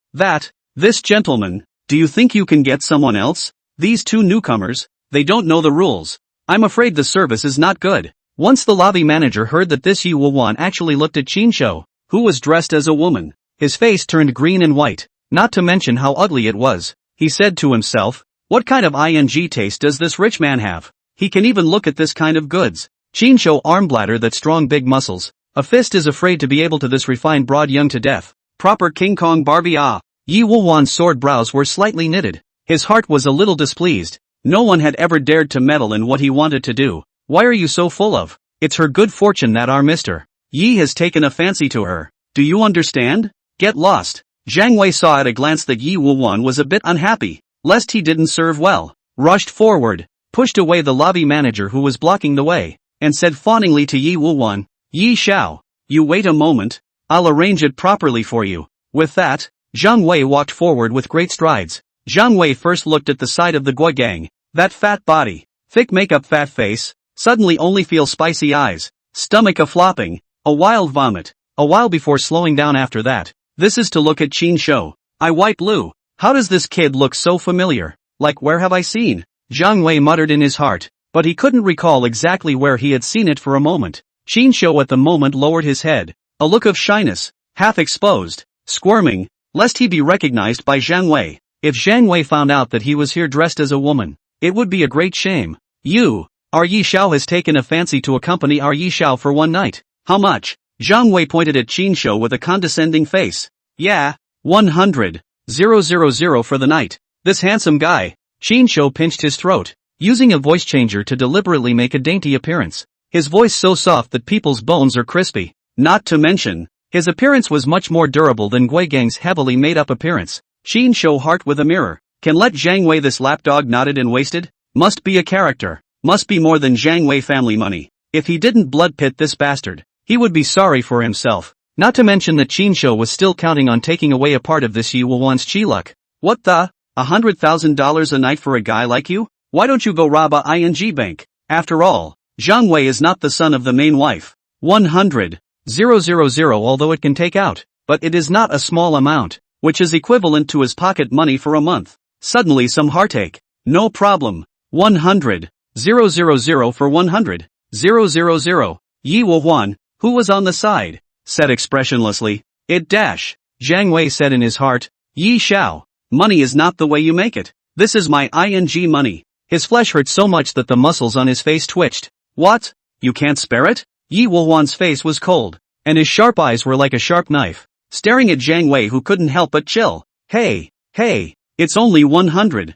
This gentleman, do you think you can get someone else? These two newcomers, they don't know the rules. I'm afraid the service is not good. Once the lobby manager heard that this Yi Wuwan actually looked at Qin Shou, who was dressed as a woman, his face turned green and white, not to mention how ugly it was. He said to himself, what kind of ing taste does this rich man have? He can even look at this kind of goods. Qin Shou arm bladder that strong big muscles. A fist is afraid to be able to this refined broad young to death. Proper King Kong Barbie ah. Yi Wuwan's sword brows were slightly knitted. His heart was a little displeased. No one had ever dared to meddle in what he wanted to do. Why are you so full of? It's her good fortune that our Mr. Yi has taken a fancy to her. Do you understand? Get lost. Zhang Wei saw at a glance that Yi Wuwan was a bit unhappy, lest he didn't serve well, rushed forward, pushed away the lobby manager who was blocking the way, and said fawningly to Yi Wuwan, Yi Xiao. You wait a moment. I'll arrange it properly for you. With that, Zhang Wei walked forward with great strides. Zhang Wei first looked at the side of the guogang. That fat body, thick makeup, fat face, suddenly only feel spicy eyes, stomach a-flopping, a wild vomit, a while before slowing down after that. This is to look at Qin Shou. I white Lu. How does this kid look so familiar? Like where have I seen? Zhang Wei muttered in his heart, but he couldn't recall exactly where he had seen it for a moment. Qin Shou at the moment lowered his head, a look of shyness, half exposed, squirming, lest he be recognized by Zhang Wei. If Zhang Wei found out that he was here dressed as a woman, it would be a great shame. Our Yi Xiao has taken a fancy to accompany our Yi Xiao for one night. How much? Zhang Wei pointed at Qin Shou with a condescending face. Yeah, 100,000 for the night. This handsome guy. Qin Shou pinched his throat, using a voice changer to deliberately make a dainty appearance. His voice so soft that people's bones are crispy. Not to mention, his appearance was much more durable than Guigang's heavily made-up appearance. Qin Shou heart with a mirror. Can let Zhang Wei this lapdog knotted and wasted? Must be a character. Must be more than Zhang Wei family money. If he didn't blood pit this bastard, he would be sorry for himself. Not to mention that Qin Shou was still counting on taking away a part of this Yi Wuwan's chi luck. What the? $100,000 a night for a guy like you? Why don't you go rob a ING bank? After all, Zhang Wei is not the son of the main wife. 100,000, although it can take out, but it is not a small amount, which is equivalent to his pocket money for a month. Suddenly some heartache. No problem. 100,000 for 100,000. Yi Wuhuan, who was on the side, said expressionlessly, it dash. Zhang Wei said in his heart, Yi Xiao, money is not the way you make it. This is my ING money. His flesh hurt so much that the muscles on his face twitched. What? You can't spare it? Yi Wuhuan's face was cold, and his sharp eyes were like a sharp knife, staring at Zhang Wei, who couldn't help but chill. Hey, it's only 100,000.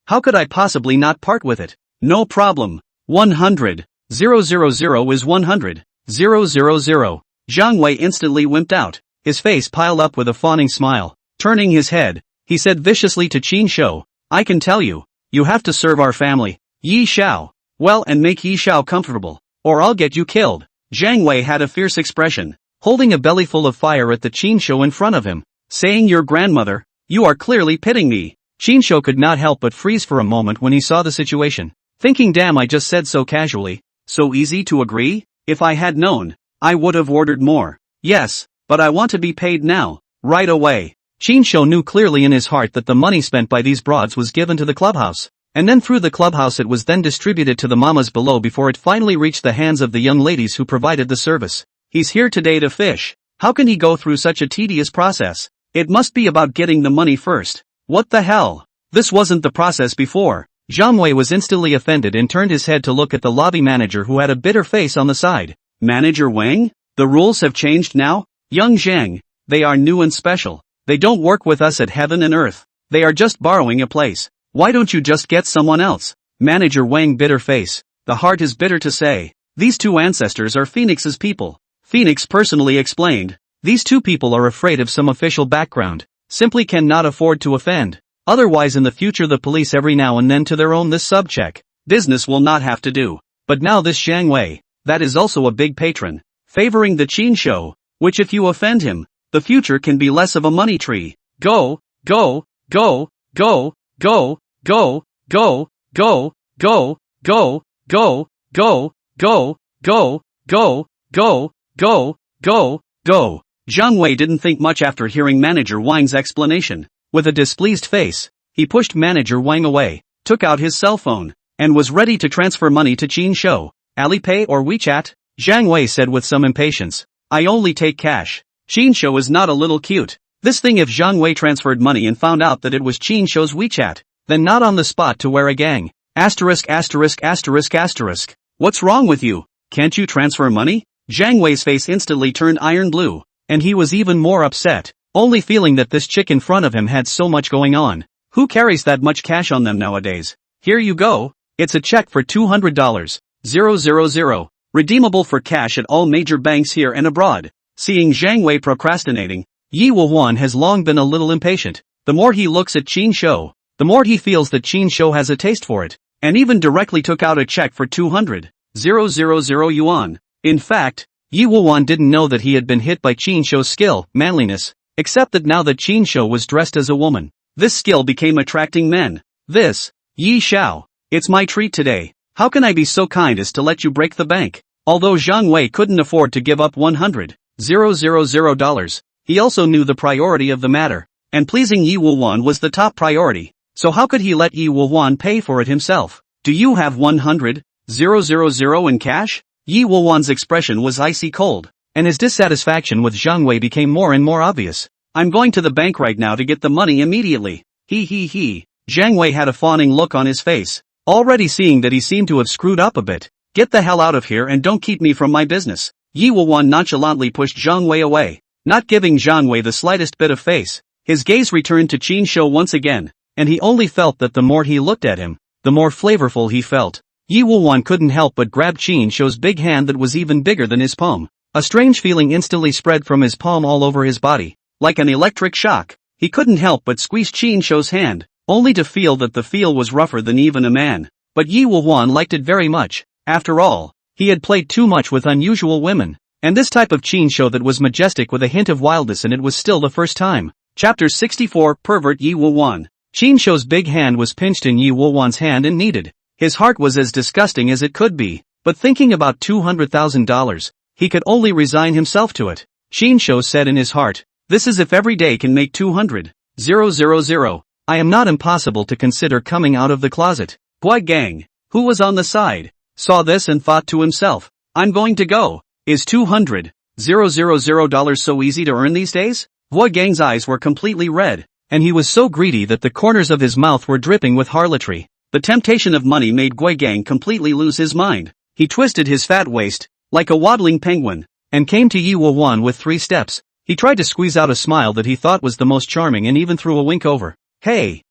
How could I possibly not part with it? No problem. 100,000 is 100,000. Zhang Wei instantly wimped out, his face piled up with a fawning smile. Turning his head, he said viciously to Qin Shou, I can tell you, you have to serve our family. Yi Xiao. Well, and make Yi Xiao comfortable, or I'll get you killed. Zhang Wei had a fierce expression, holding a belly full of fire at the Qin Shou in front of him, saying, your grandmother, you are clearly pitting me. Qin Shou could not help but freeze for a moment when he saw the situation, thinking, damn, I just said so casually, so easy to agree? If I had known, I would have ordered more. Yes, but I want to be paid now, right away. Qin Shou knew clearly in his heart that the money spent by these broads was given to the clubhouse, and then through the clubhouse it was then distributed to the mamas below before it finally reached the hands of the young ladies who provided the service. He's here today to fish. How can he go through such a tedious process? It must be about getting the money first. What the hell? This wasn't the process before. Zhang Wei was instantly offended and turned his head to look at the lobby manager, who had a bitter face on the side. Manager Wang? The rules have changed now? Young Zhang, they are new and special. They don't work with us at Heaven and Earth. They are just borrowing a place. Why don't you just get someone else? Manager Wang, bitter face. The heart is bitter to say. These two ancestors are Phoenix's people. Phoenix personally explained. These two people are afraid of some official background. Simply cannot afford to offend. Otherwise in the future the police every now and then to their own this sub-check. Business will not have to do. But now this Zhang Wei, that is also a big patron, favoring the Qin Shou, which if you offend him, the future can be less of a money tree. Go, go, go, go, go, go, go, go, go, go, go, go, go, go, go, go, go, go, go. Zhang Wei didn't think much after hearing Manager Wang's explanation. With a displeased face, he pushed Manager Wang away, took out his cell phone, and was ready to transfer money to Qin Shou. Alipay or WeChat? Zhang Wei said with some impatience. I only take cash. Qin Shou is not a little cute. This thing, if Zhang Wei transferred money and found out that it was Qin Shou's WeChat, then not on the spot to wear a gang. Asterisk. What's wrong with you? Can't you transfer money? Zhang Wei's face instantly turned iron blue, and he was even more upset, only feeling that this chick in front of him had so much going on. Who carries that much cash on them nowadays? Here you go. It's a check for $200. 000. Redeemable for cash at all major banks here and abroad. Seeing Zhang Wei procrastinating, Yi Wuhuan has long been a little impatient. The more he looks at Qin Shou, the more he feels that Qin Shou has a taste for it, and even directly took out a check for 200,000 yuan, In fact, Yi Woo-won didn't know that he had been hit by Qin Shou's skill, manliness, except that now that Qin Shou was dressed as a woman, this skill became attracting men. This, Yi Xiao, it's my treat today. How can I be so kind as to let you break the bank? Although Zhang Wei couldn't afford to give up $100,000, he also knew the priority of the matter, and pleasing Yi Woo-won was the top priority, so how could he let Yi Woo-won pay for it himself? Do you have $100,000 in cash? Yi Woo-won's expression was icy cold, and his dissatisfaction with Zhang Wei became more and more obvious. I'm going to the bank right now to get the money immediately. He. Zhang Wei had a fawning look on his face, already seeing that he seemed to have screwed up a bit. Get the hell out of here and don't keep me from my business. Yi Woo-won nonchalantly pushed Zhang Wei away, not giving Zhang Wei the slightest bit of face. His gaze returned to Qin Shou once again, and he only felt that the more he looked at him, the more flavorful he felt. Yi Woo-won couldn't help but grab Qin Shou's big hand that was even bigger than his palm. A strange feeling instantly spread from his palm all over his body, like an electric shock. He couldn't help but squeeze Qin Shou's hand, only to feel that the feel was rougher than even a man. But Yi Woo-won liked it very much. After all, he had played too much with unusual women, and this type of Qin Shou that was majestic with a hint of wildness, and it was still the first time. Chapter 64 Pervert Yi Woo-won. Qin Shou's big hand was pinched in Yi Woo-won's hand and kneaded. His heart was as disgusting as it could be, but thinking about $200,000, he could only resign himself to it. Qin Shou said in his heart, this is if every day can make 200,000. I am not impossible to consider coming out of the closet. Gui Gang, who was on the side, saw this and thought to himself, I'm going to go. Is $200,000 so easy to earn these days? Gui Gang's eyes were completely red, and he was so greedy that the corners of his mouth were dripping with harlotry. The temptation of money made Gui Gang completely lose his mind. He twisted his fat waist, like a waddling penguin, and came to Yi Woo-won with 3 steps. He tried to squeeze out a smile that he thought was the most charming and even threw a wink over. Hey,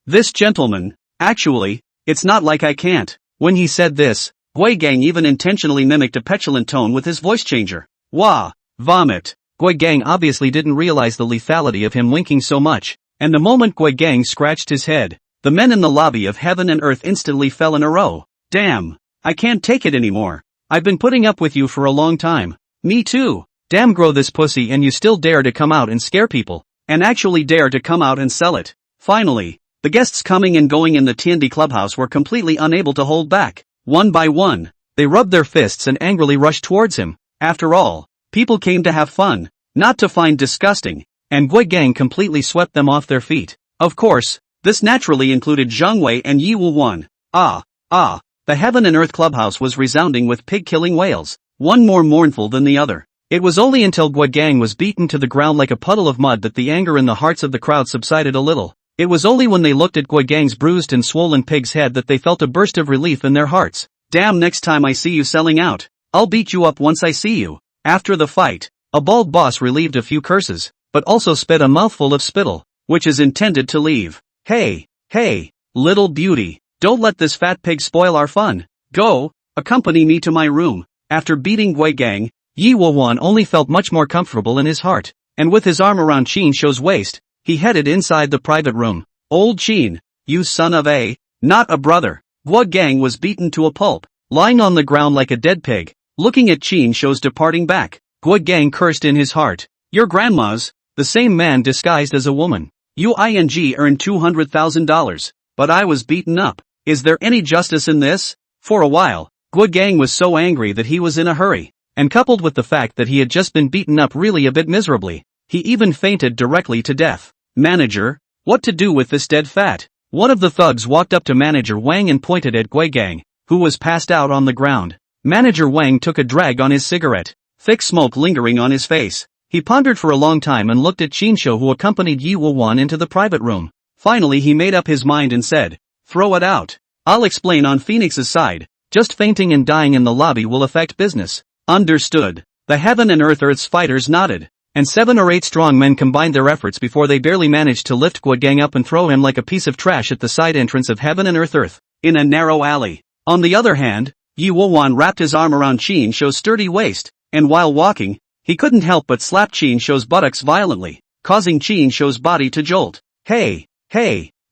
this gentleman, actually, it's not like I can't. When he said this, Gui Gang even intentionally mimicked a petulant tone with his voice changer. Wah, vomit. Gui Gang obviously didn't realize the lethality of him winking so much, and the moment Gui Gang scratched his head, the men in the lobby of heaven and earth instantly fell in a row. Damn, I can't take it anymore. I've been putting up with you for a long time. Me too. Damn, grow this pussy, and you still dare to come out and scare people, and actually dare to come out and sell it. Finally, the guests coming and going in the TND clubhouse were completely unable to hold back. One by one, they rubbed their fists and angrily rushed towards him. After all, people came to have fun, not to find disgusting, and Gui Gang completely swept them off their feet. Of course, this naturally included Zhang Wei and Yi Woo-won. The heaven and earth clubhouse was resounding with pig-killing wails, one more mournful than the other. It was only until Gui Gang was beaten to the ground like a puddle of mud that the anger in the hearts of the crowd subsided a little. It was only when they looked at Gui Gang's bruised and swollen pig's head that they felt a burst of relief in their hearts. Damn, next time I see you selling out, I'll beat you up once I see you. After the fight, a bald boss relieved a few curses, but also spit a mouthful of spittle, which is intended to leave. Hey, little beauty, don't let this fat pig spoil our fun. Go, accompany me to my room. After beating Gui Gang, Yi Woo-won only felt much more comfortable in his heart, and with his arm around Qin Shou's waist, he headed inside the private room. Old Qin, you son of a, not a brother. Gui Gang was beaten to a pulp, lying on the ground like a dead pig, looking at Qin Shou's departing back. Gui Gang cursed in his heart. Your grandma's, the same man disguised as a woman. You earned $200,000, but I was beaten up. Is there any justice in this? For a while, Gui Gang was so angry that he was in a hurry, and coupled with the fact that he had just been beaten up really a bit miserably, he even fainted directly to death. Manager, what to do with this dead fat? One of the thugs walked up to Manager Wang and pointed at Gui Gang, who was passed out on the ground. Manager Wang took a drag on his cigarette, thick smoke lingering on his face. He pondered for a long time and looked at Qin Shou, who accompanied Yi Woo-won into the private room. Finally he made up his mind and said, throw it out. I'll explain on Phoenix's side. Just fainting and dying in the lobby will affect business. Understood. The heaven and earth's fighters nodded, and 7 or 8 strong men combined their efforts before they barely managed to lift Gui Gang up and throw him like a piece of trash at the side entrance of heaven and earth, in a narrow alley. On the other hand, Yi Woo-won wrapped his arm around Qin Shou's sturdy waist, and while walking, he couldn't help but slap Qin Shou's buttocks violently, causing Qin Shou's body to jolt. Hey,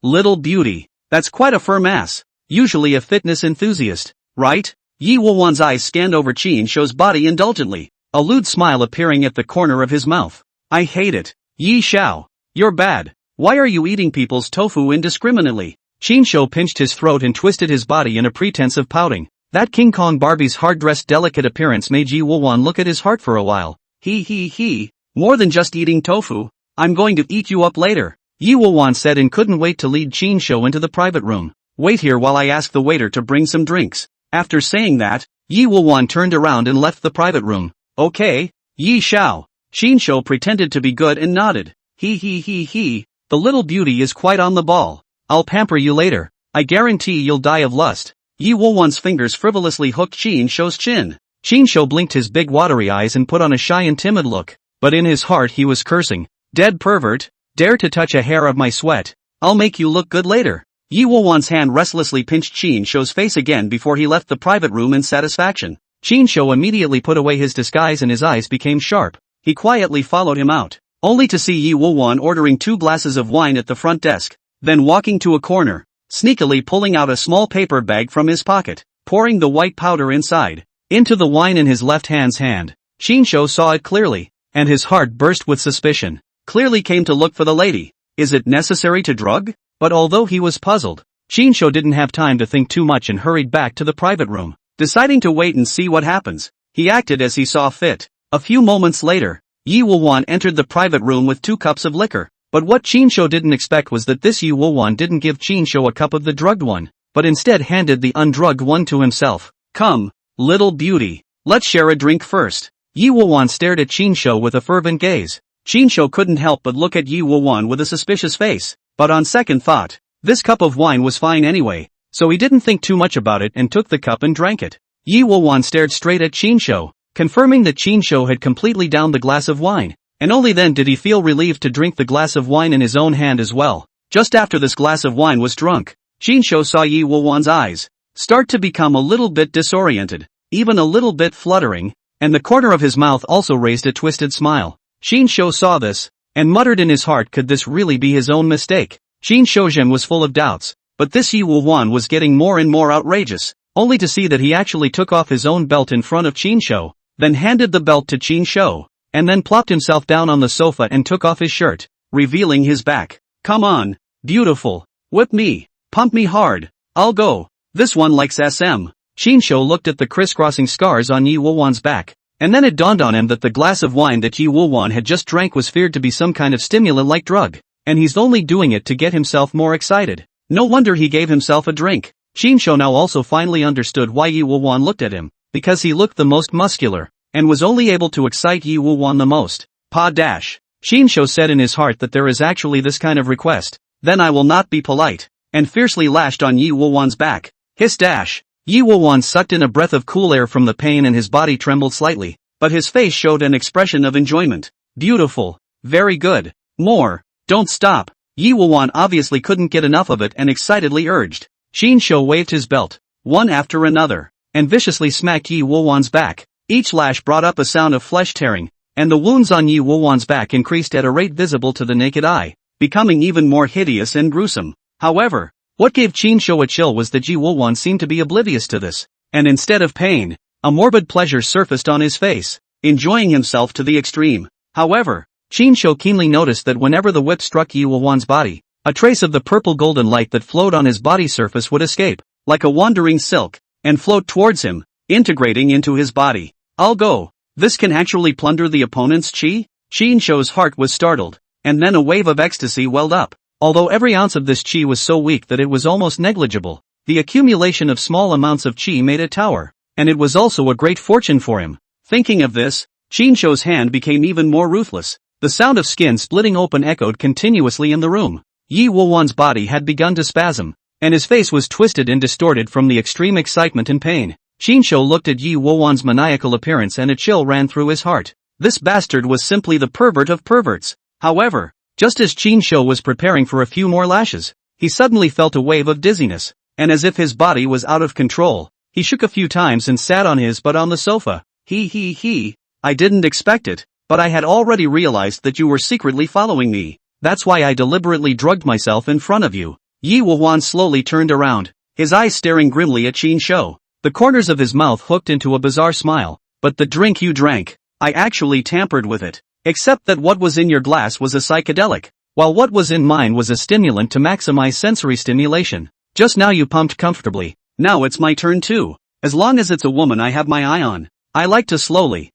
little beauty, that's quite a firm ass. Usually a fitness enthusiast, right? Yi Wowan's eyes scanned over Qin Shou's body indulgently, a lewd smile appearing at the corner of his mouth. I hate it. Yi Xiao. You're bad. Why are you eating people's tofu indiscriminately? Qin Shou pinched his throat and twisted his body in a pretense of pouting. That King Kong Barbie's hard-dressed delicate appearance made Yi Wowan look at his heart for a while. He. More than just eating tofu. I'm going to eat you up later. Yi Wowan said and couldn't wait to lead Qin Shou into the private room. Wait here while I ask the waiter to bring some drinks. After saying that, Yi Wowan turned around and left the private room. Okay, Yi Xiao. Qin Shou pretended to be good and nodded. He. The little beauty is quite on the ball. I'll pamper you later. I guarantee you'll die of lust. Yi Wowan's fingers frivolously hooked Qin Shou's chin. Qin Shou blinked his big watery eyes and put on a shy and timid look. But in his heart he was cursing. Dead pervert, dare to touch a hair of my sweat. I'll make you look good later. Yi Wowan's hand restlessly pinched Qin Shou's face again before he left the private room in satisfaction. Qin Shou immediately put away his disguise and his eyes became sharp. He quietly followed him out, only to see Yi Wowan ordering 2 glasses of wine at the front desk, then walking to a corner, sneakily pulling out a small paper bag from his pocket, pouring the white powder inside, into the wine in his left hand's hand. Qin Shou saw it clearly, and his heart burst with suspicion. Clearly came to look for the lady. Is it necessary to drug? But although he was puzzled, Qin Shou didn't have time to think too much and hurried back to the private room. Deciding to wait and see what happens, he acted as he saw fit. A few moments later, Yi Wowan entered the private room with 2 cups of liquor. But what Qin Shou didn't expect was that this Yi Wowan didn't give Qin Shou a cup of the drugged one, but instead handed the undrugged one to himself. Come, little beauty, let's share a drink first. Yi Wowan stared at Qin Shou with a fervent gaze. Qin Shou couldn't help but look at Yi Wowan with a suspicious face. But on second thought, this cup of wine was fine anyway, so he didn't think too much about it and took the cup and drank it. Yi Wowan stared straight at Qin Shou, confirming that Qin Shou had completely downed the glass of wine, and only then did he feel relieved to drink the glass of wine in his own hand as well. Just after this glass of wine was drunk, Qin Shou saw Yi Wowan's eyes start to become a little bit disoriented, even a little bit fluttering, and the corner of his mouth also raised a twisted smile. Qin Shou saw this, and muttered in his heart, could this really be his own mistake? Qin Shouzhen was full of doubts, but this Yi Wowan was getting more and more outrageous, only to see that he actually took off his own belt in front of Qin Shou, then handed the belt to Qin Shou, and then plopped himself down on the sofa and took off his shirt, revealing his back. Come on, beautiful, whip me, pump me hard, I'll go, this one likes SM. Qin Shou looked at the crisscrossing scars on Yi Wowan's back, and then it dawned on him that the glass of wine that Yi Wowan had just drank was feared to be some kind of stimulant-like drug, and he's only doing it to get himself more excited. No wonder he gave himself a drink. Qin Shou now also finally understood why Yi Wowan looked at him, because he looked the most muscular, and was only able to excite Yi Wowan the most. Pa dash. Qin Shou said in his heart that there is actually this kind of request, then I will not be polite, and fiercely lashed on Yi Wowan's back. Hiss dash. Yi Wowan sucked in a breath of cool air from the pain and his body trembled slightly, but his face showed an expression of enjoyment. Beautiful. Very good. More. Don't stop. Yi Wowan obviously couldn't get enough of it and excitedly urged. Qin Shou waved his belt, one after another, and viciously smacked Yi Wowan's back. Each lash brought up a sound of flesh tearing, and the wounds on Yi Wowan's back increased at a rate visible to the naked eye, becoming even more hideous and gruesome. However, what gave Qin Shou a chill was that Yi Wowan seemed to be oblivious to this, and instead of pain, a morbid pleasure surfaced on his face, enjoying himself to the extreme. However, Qin Shou keenly noticed that whenever the whip struck Yi Wowan's body, a trace of the purple golden light that flowed on his body surface would escape, like a wandering silk, and float towards him, integrating into his body. I'll go. This can actually plunder the opponent's chi? Qin Shou's heart was startled, and then a wave of ecstasy welled up. Although every ounce of this chi was so weak that it was almost negligible, the accumulation of small amounts of chi made a tower, and it was also a great fortune for him. Thinking of this, Qin Shou's hand became even more ruthless. The sound of skin splitting open echoed continuously in the room. Yi Wowan's body had begun to spasm, and his face was twisted and distorted from the extreme excitement and pain. Qin Shou looked at Yi Wowan's maniacal appearance and a chill ran through his heart. This bastard was simply the pervert of perverts. However, just as Qin Shou was preparing for a few more lashes, he suddenly felt a wave of dizziness, and as if his body was out of control, he shook a few times and sat on his butt on the sofa. I didn't expect it, but I had already realized that you were secretly following me. That's why I deliberately drugged myself in front of you. Yi Wowan slowly turned around, his eyes staring grimly at Qin Shou. the corners of his mouth hooked into a bizarre smile. But the drink you drank, I actually tampered with it. Except that what was in your glass was a psychedelic, while what was in mine was a stimulant to maximize sensory stimulation. Just now you pumped comfortably, now it's my turn too. As long as it's a woman I have my eye on, I like to slowly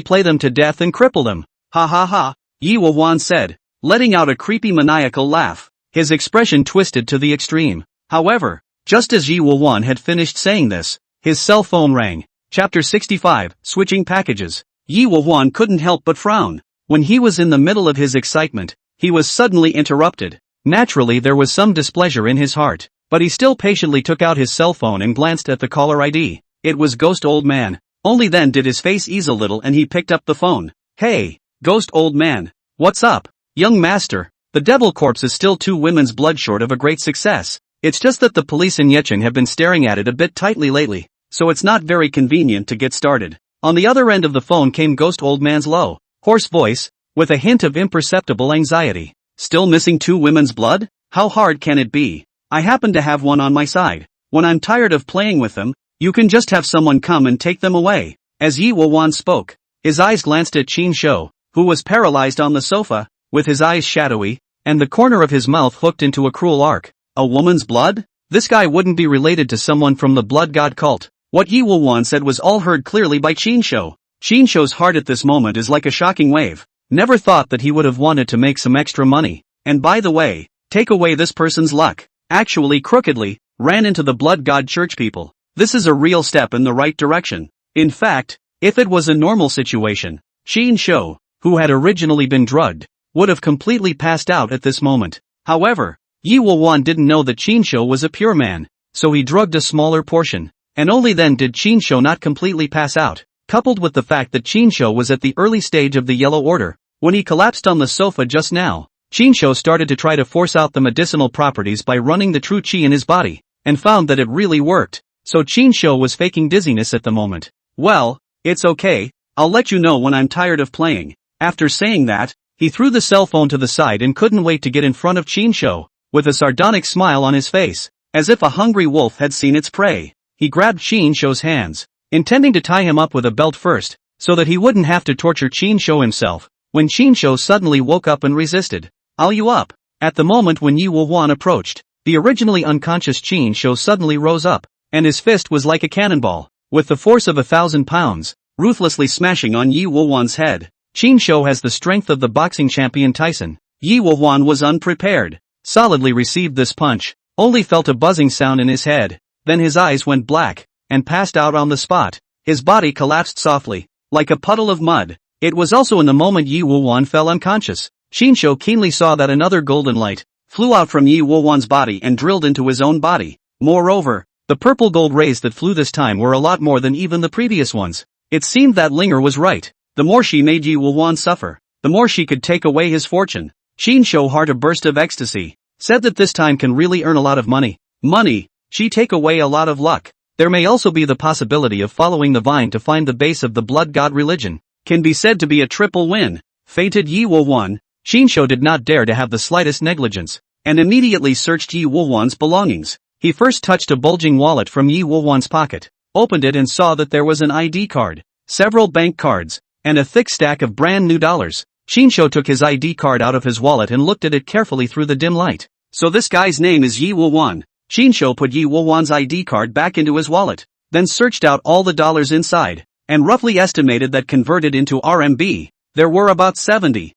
play them to death and cripple them. Ha ha ha, Yi Wan said, letting out a creepy maniacal laugh. His expression twisted to the extreme. However, just as Yi Wan had finished saying this, his cell phone rang. Chapter 65, Switching Packages. Yi Wan couldn't help but frown. When he was in the middle of his excitement, he was suddenly interrupted. Naturally there was some displeasure in his heart, but he still patiently took out his cell phone and glanced at the caller ID. It was Ghost Old Man. Only then did his face ease a little and he picked up the phone. Hey, Ghost Old Man. What's up? Young master, the Devil Corpse is still 2 women's blood short of a great success. It's just that the police in Yechen have been staring at it a bit tightly lately, so it's not very convenient to get started. On the other end of the phone came Ghost Old Man's low, hoarse voice, with a hint of imperceptible anxiety. Still missing 2 women's blood? How hard can it be? I happen to have one on my side. When I'm tired of playing with them, you can just have someone come and take them away. As Yi Wan spoke, his eyes glanced at Qin Shou, who was paralyzed on the sofa, with his eyes shadowy, and the corner of his mouth hooked into a cruel arc. A woman's blood? This guy wouldn't be related to someone from the blood god cult. What Yi Wan said was all heard clearly by Qin Shou. Qin Shou's heart at this moment is like a shocking wave. Never thought that he would have wanted to make some extra money. And by the way, take away this person's luck. Actually crookedly, ran into the blood god church people. This is a real step in the right direction. In fact, if it was a normal situation, Qin Shou, who had originally been drugged, would have completely passed out at this moment. However, Yi Wan didn't know that Qin Shou was a pure man, so he drugged a smaller portion. And only then did Qin Shou not completely pass out, coupled with the fact that Qin Shou was at the early stage of the Yellow Order. When he collapsed on the sofa just now, Qin Shou started to try to force out the medicinal properties by running the true qi in his body, and found that it really worked. So Qin Shou was faking dizziness at the moment. Well, it's okay, I'll let you know when I'm tired of playing. After saying that, he threw the cell phone to the side and couldn't wait to get in front of Qin Shou, with a sardonic smile on his face, as if a hungry wolf had seen its prey. He grabbed Qin Shou's hands, intending to tie him up with a belt first, so that he wouldn't have to torture Qin Shou himself, when Qin Shou suddenly woke up and resisted. I'll you up. At the moment when Yi Wan approached, the originally unconscious Qin Shou suddenly rose up, and his fist was like a cannonball, with the force of 1,000 pounds, ruthlessly smashing on Yi Wan's head. Qin Shou has the strength of the boxing champion Tyson. Yi Wan was unprepared, solidly received this punch, only felt a buzzing sound in his head, then his eyes went black, and passed out on the spot. His body collapsed softly, like a puddle of mud. It was also in the moment Yi Wan fell unconscious. Qin Shou keenly saw that another golden light flew out from Yi Wan's body and drilled into his own body. Moreover, the purple gold rays that flew this time were a lot more than even the previous ones. It seemed that Linger was right. The more she made Yi Wan suffer, the more she could take away his fortune. Qin Shou heart a burst of ecstasy, said that this time can really earn a lot of money. Money, she take away a lot of luck. There may also be the possibility of following the vine to find the base of the blood god religion. Can be said to be a triple win. Fainted Yi Wan. Qin Shou did not dare to have the slightest negligence, and immediately searched Yi Wan's belongings. He first touched a bulging wallet from Yi Wan's pocket, opened it and saw that there was an ID card, several bank cards, and a thick stack of brand new dollars. Qin Shou took his ID card out of his wallet and looked at it carefully through the dim light. So this guy's name is Yi Wan. Qin Shou put Yi Wan's ID card back into his wallet, then searched out all the dollars inside, and roughly estimated that converted into RMB, there were about 70,000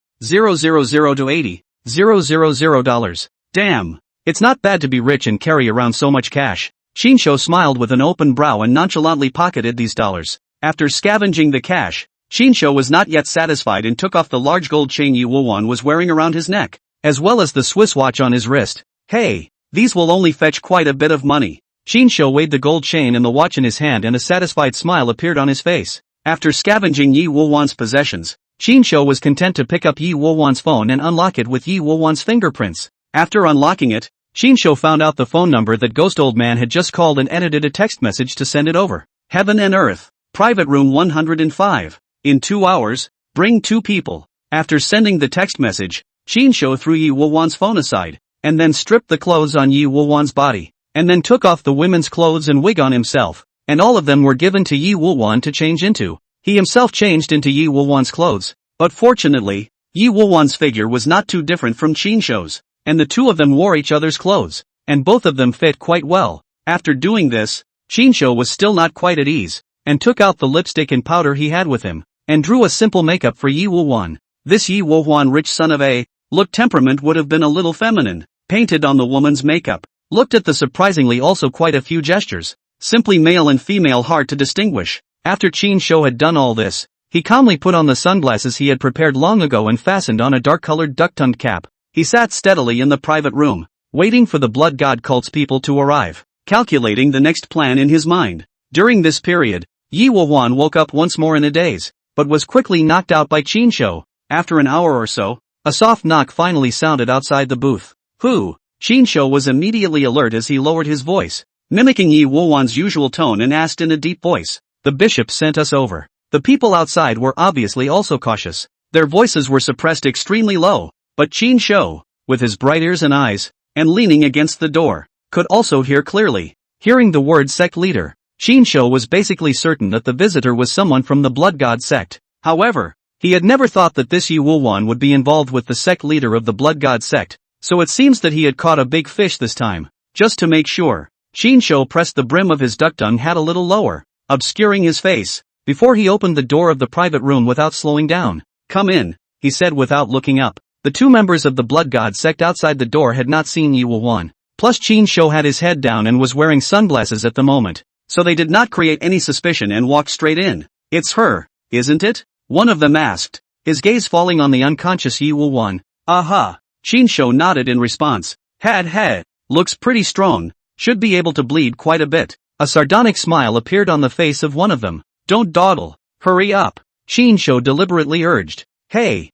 to 80,000 dollars. Damn. It's not bad to be rich and carry around so much cash. Qin Shou smiled with an open brow and nonchalantly pocketed these dollars. After scavenging the cash, Qin Shou was not yet satisfied and took off the large gold chain Yi Wan was wearing around his neck, as well as the Swiss watch on his wrist. Hey, these will only fetch quite a bit of money. Qin Shou weighed the gold chain and the watch in his hand and a satisfied smile appeared on his face. After scavenging Yi Wan's possessions, Qin Shou was content to pick up Yi Wan's phone and unlock it with Yi Wan's fingerprints. After unlocking it, Qin Shou found out the phone number that Ghost Old Man had just called and edited a text message to send it over. Heaven and Earth. Private room 105. In 2 hours, bring 2 people. After sending the text message, Qin Shou threw Yi Wan's phone aside, and then stripped the clothes on Yi Wan's body, and then took off the women's clothes and wig on himself, and all of them were given to Yi Wulwan to change into. He himself changed into Yi Wulwan's clothes, but fortunately, Yi Wulwan's figure was not too different from Qinshou's, and the two of them wore each other's clothes, and both of them fit quite well. After doing this, Qinshou was still not quite at ease, and took out the lipstick and powder he had with him, and drew a simple makeup for Yi Wulwan. This Yi Wulwan, rich son of a look temperament, would have been a little feminine, painted on the woman's makeup. Looked at the surprisingly also quite a few gestures, simply male and female, hard to distinguish. After Qinshou had done all this, he calmly put on the sunglasses he had prepared long ago and fastened on a dark-colored duck-tongued cap. He sat steadily in the private room, waiting for the blood god cult's people to arrive, calculating the next plan in his mind. During this period, Yi Wulwan woke up once more in a daze, but was quickly knocked out by Qinshou. After an hour or so, a soft knock finally sounded outside the booth. Who? Qinshou was immediately alert as he lowered his voice, mimicking Yi Wulwan's usual tone, and asked in a deep voice, "The bishop sent us over." The people outside were obviously also cautious. Their voices were suppressed extremely low, but Qinshou, with his bright ears and eyes, and leaning against the door, could also hear clearly. Hearing the word sect leader, Qinshou was basically certain that the visitor was someone from the blood god sect. However, he had never thought that this Yi Wulwan would be involved with the sect leader of the blood god sect, so it seems that he had caught a big fish this time. Just to make sure, Qinshou pressed the brim of his duck-tongue hat a little lower, obscuring his face, before he opened the door of the private room without slowing down. "Come in," he said without looking up. The two members of the blood god sect outside the door had not seen Yi Wulwan. Plus Qinshou had his head down and was wearing sunglasses at the moment, so they did not create any suspicion and walked straight in. "It's her, isn't it?" one of them asked, his gaze falling on the unconscious Yi Wulwan. "Aha." Qinshou nodded in response. Had. Looks pretty strong, should be able to bleed quite a bit." A sardonic smile appeared on the face of one of them. "Don't dawdle, hurry up," Qinshou deliberately urged. Hey,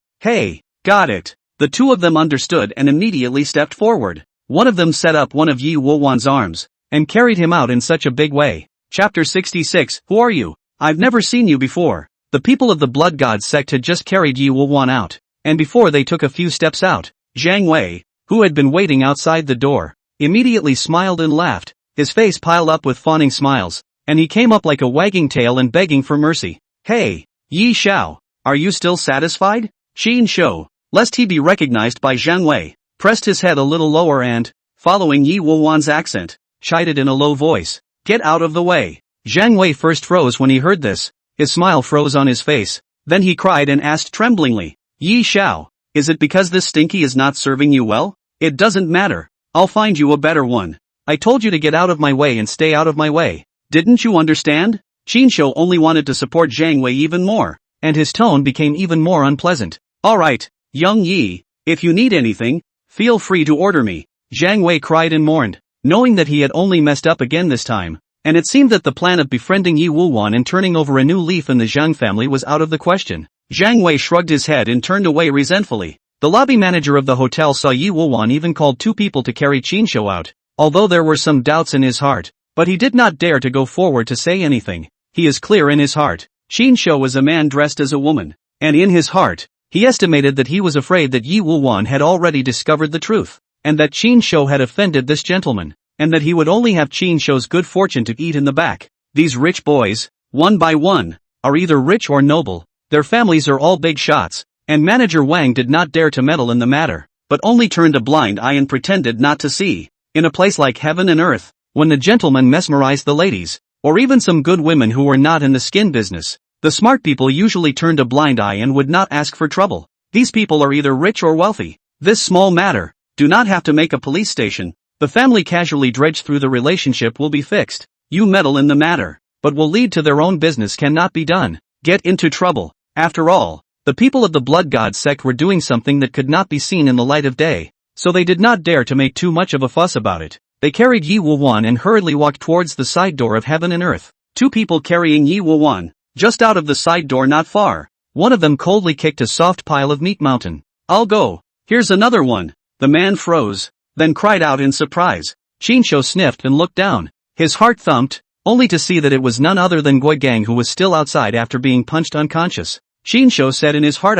got it." The two of them understood and immediately stepped forward. One of them set up one of Yi Wulwan's arms, and carried him out in such a big way. Chapter 66, Who are you? I've never seen you before. The people of the blood god sect had just carried Yi Wulwan out, and before they took a few steps out, Zhang Wei, who had been waiting outside the door, immediately smiled and laughed, his face piled up with fawning smiles, and he came up like a wagging tail and begging for mercy. "Hey, Yi Xiao, are you still satisfied?" Qinshou, lest he be recognized by Zhang Wei, pressed his head a little lower and, following Yi Wulwan's accent, chided in a low voice, "Get out of the way." Zhang Wei first froze when he heard this, his smile froze on his face, then he cried and asked tremblingly, "Yi Xiao, is it because this stinky is not serving you well?" "It doesn't matter, I'll find you a better one. I told you to get out of my way and stay out of my way. Didn't you understand?" Qinshou only wanted to support Zhang Wei even more, and his tone became even more unpleasant. "Alright, young Yi, if you need anything, feel free to order me," Zhang Wei cried and mourned, knowing that he had only messed up again this time, and it seemed that the plan of befriending Yi Wulwan and turning over a new leaf in the Zhang family was out of the question. Zhang Wei shrugged his head and turned away resentfully. The lobby manager of the hotel saw Yi Wulwan even called two people to carry Qinshou out, although there were some doubts in his heart, but he did not dare to go forward to say anything. He is clear in his heart. Qinshou was a man dressed as a woman, and in his heart, he estimated that he was afraid that Yi Wulwan had already discovered the truth, and that Qinshou had offended this gentleman, and that he would only have Qinshou's good fortune to eat in the back. These rich boys, one by one, are either rich or noble, their families are all big shots, and Manager Wang did not dare to meddle in the matter, but only turned a blind eye and pretended not to see. In a place like heaven and earth, when the gentleman mesmerized the ladies, or even some good women who were not in the skin business, the smart people usually turned a blind eye and would not ask for trouble. These people are either rich or wealthy. This small matter, do not have to make a police station. The family casually dredged through the relationship will be fixed. You meddle in the matter, but will lead to their own business cannot be done. Get into trouble. After all, the people of the blood god sect were doing something that could not be seen in the light of day, so they did not dare to make too much of a fuss about it. They carried Yi Wulwan and hurriedly walked towards the side door of heaven and earth. Two people carrying Yi Wulwan, just out of the side door not far. One of them coldly kicked a soft pile of meat mountain. "I'll go. Here's another one." The man froze, then cried out in surprise. Qinshou sniffed and looked down. His heart thumped, only to see that it was none other than Guigang, who was still outside after being punched unconscious. Qinshou said in his heart,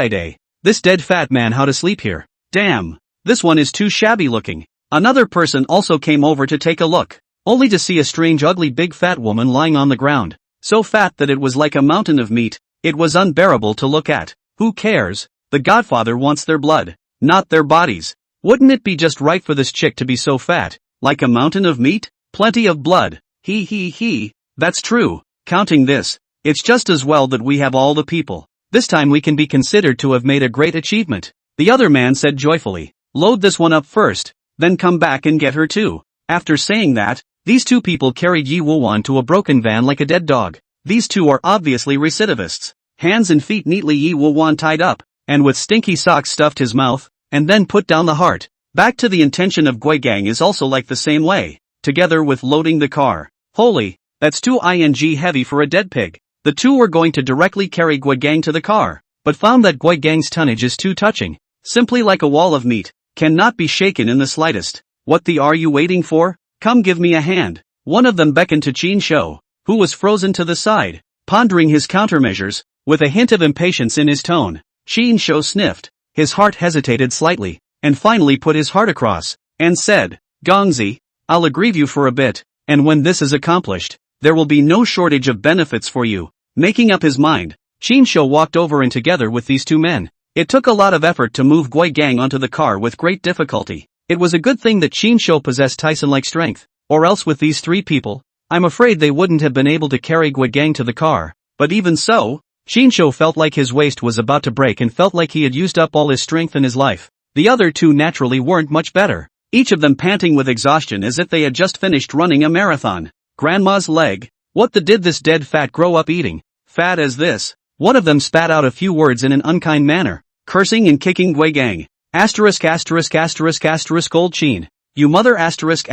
"This dead fat man how to sleep here. Damn, this one is too shabby looking." Another person also came over to take a look. only to see a strange ugly big fat woman lying on the ground. So fat that it was like a mountain of meat. It was unbearable to look at. Who cares? The Godfather wants their blood, not their bodies. Wouldn't it be just right for this chick to be so fat, like a mountain of meat? Plenty of blood. He. That's true. Counting this, it's just as well that we have all the people. This time we can be considered to have made a great achievement. The other man said joyfully. Load this one up first, then come back and get her too. After saying that, these two people carried Yi Wuwan to a broken van like a dead dog. These two are obviously recidivists. Hands and feet neatly Yi Wuwan tied up, and with stinky socks stuffed his mouth, and then put down the heart. Back to the intention of Guigang is also like the same way, together with loading the car. Holy, that's too heavy for a dead pig. The two were going to directly carry Guigang to the car, but found that Guigang's tonnage is too touching. Simply like a wall of meat, cannot be shaken in the slightest. What the are you waiting for? Come give me a hand. One of them beckoned to Qin Shou, who was frozen to the side, pondering his countermeasures, with a hint of impatience in his tone. Qin Shou sniffed, his heart hesitated slightly, and finally put his heart across, and said, Gongzi, I'll aggrieve you for a bit, and when this is accomplished, there will be no shortage of benefits for you. Making up his mind, Qin Shou walked over and together with these two men. It took a lot of effort to move Guigang onto the car with great difficulty. It was a good thing that Qin Shou possessed Tyson-like strength, or else with these three people, I'm afraid they wouldn't have been able to carry Guigang to the car. But even so, Qin Shou felt like his waist was about to break and felt like he had used up all his strength in his life. The other two naturally weren't much better, each of them panting with exhaustion as if they had just finished running a marathon. Grandma's leg? What the did this dead fat grow up eating? Fat as this? One of them spat out a few words in an unkind manner, cursing and kicking Guigang. Asterisk old Qin. You mother asterisk.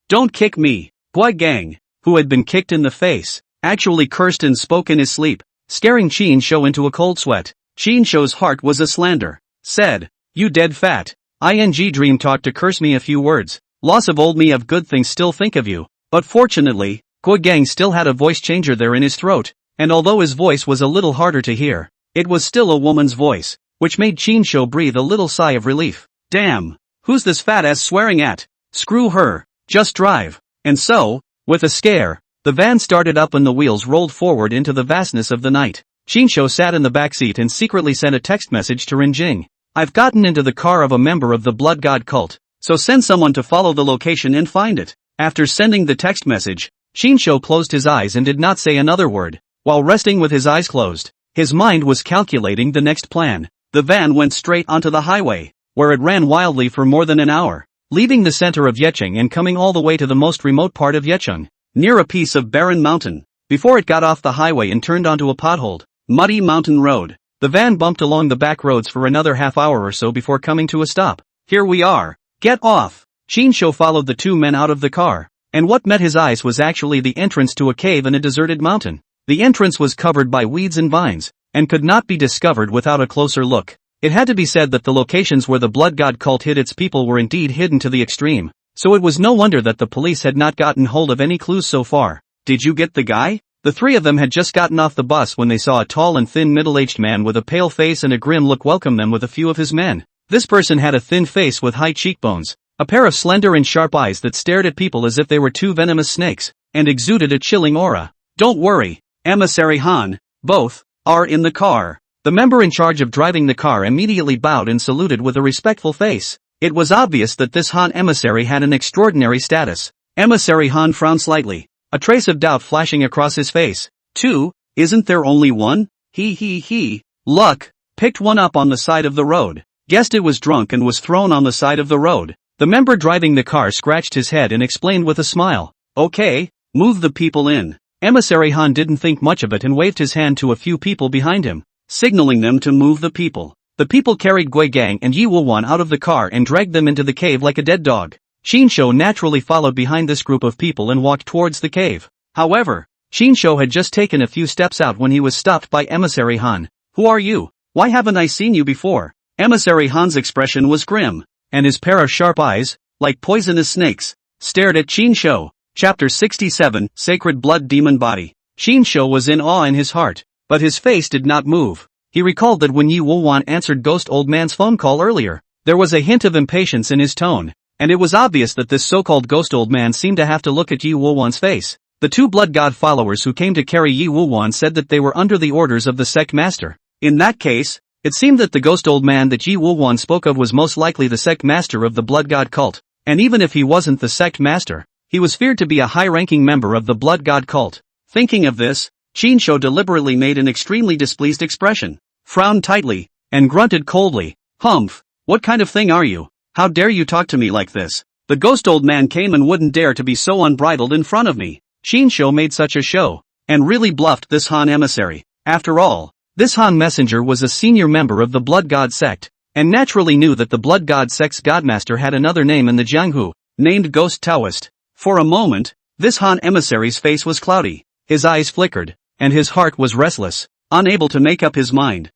Don't kick me. Guigang, who had been kicked in the face, actually cursed and spoke in his sleep, scaring Qin Shou into a cold sweat. Qin Shou's heart was a slander. Said, you dead fat. Dream talk to curse me a few words. Loss of old me of good things still think of you. But fortunately, Guigang still had a voice changer there in his throat, and although his voice was a little harder to hear, it was still a woman's voice, which made Qin Shou breathe a little sigh of relief. Damn, who's this fat ass swearing at? Screw her, just drive. And so, with a scare, the van started up and the wheels rolled forward into the vastness of the night. Qin Shou sat in the back seat and secretly sent a text message to Renjing. I've gotten into the car of a member of the Blood God cult, so send someone to follow the location and find it. After sending the text message, Qin Shou closed his eyes and did not say another word. While resting with his eyes closed, his mind was calculating the next plan. The van went straight onto the highway, where it ran wildly for more than an hour, leaving the center of Yecheng and coming all the way to the most remote part of Yecheng, near a piece of barren mountain. Before it got off the highway and turned onto a potholed, muddy mountain road, the van bumped along the back roads for another half hour or so before coming to a stop. Here we are. Get off! Qin Shou followed the two men out of the car, and what met his eyes was actually the entrance to a cave in a deserted mountain. The entrance was covered by weeds and vines, and could not be discovered without a closer look. It had to be said that the locations where the Blood God cult hid its people were indeed hidden to the extreme, so it was no wonder that the police had not gotten hold of any clues so far. Did you get the guy? The three of them had just gotten off the bus when they saw a tall and thin middle-aged man with a pale face and a grim look welcome them with a few of his men. This person had a thin face with high cheekbones, a pair of slender and sharp eyes that stared at people as if they were two venomous snakes, and exuded a chilling aura. Don't worry, Emissary Han, both are in the car. The member in charge of driving the car immediately bowed and saluted with a respectful face. It was obvious that this Han emissary had an extraordinary status. Emissary Han frowned slightly, a trace of doubt flashing across his face. Two? Isn't there only one? He. Luck. Picked one up on the side of the road. Guessed it was drunk and was thrown on the side of the road. The member driving the car scratched his head and explained with a smile. Okay, move the people in. Emissary Han didn't think much of it and waved his hand to a few people behind him, signaling them to move the people. The people carried Guigang and Yi Wuwan out of the car and dragged them into the cave like a dead dog. Qin Shou naturally followed behind this group of people and walked towards the cave. However, Qin Shou had just taken a few steps out when he was stopped by Emissary Han. Who are you? Why haven't I seen you before? Emissary Han's expression was grim, and his pair of sharp eyes, like poisonous snakes, stared at Qin Shou. Chapter 67, Sacred Blood Demon Body. Qin Shou was in awe in his heart, but his face did not move. He recalled that when Yi Wuwan answered Ghost Old Man's phone call earlier, there was a hint of impatience in his tone, and it was obvious that this so-called ghost old man seemed to have to look at Yi Wuwan's face. The two blood god followers who came to carry Yi Wuwan said that they were under the orders of the sect master. In that case, it seemed that the ghost old man that Yi Wuwan spoke of was most likely the sect master of the blood god cult, and even if he wasn't the sect master, he was feared to be a high-ranking member of the blood god cult. Thinking of this, Qin Shou deliberately made an extremely displeased expression, frowned tightly, and grunted coldly, "Humph, what kind of thing are you? How dare you talk to me like this? The ghost old man came and wouldn't dare to be so unbridled in front of me." Qin Shou made such a show, and really bluffed this Han emissary. After all, this Han messenger was a senior member of the blood god sect, and naturally knew that the blood god sect's godmaster had another name in the Jianghu, named Ghost Taoist. For a moment, this Han emissary's face was cloudy, his eyes flickered, and his heart was restless, unable to make up his mind.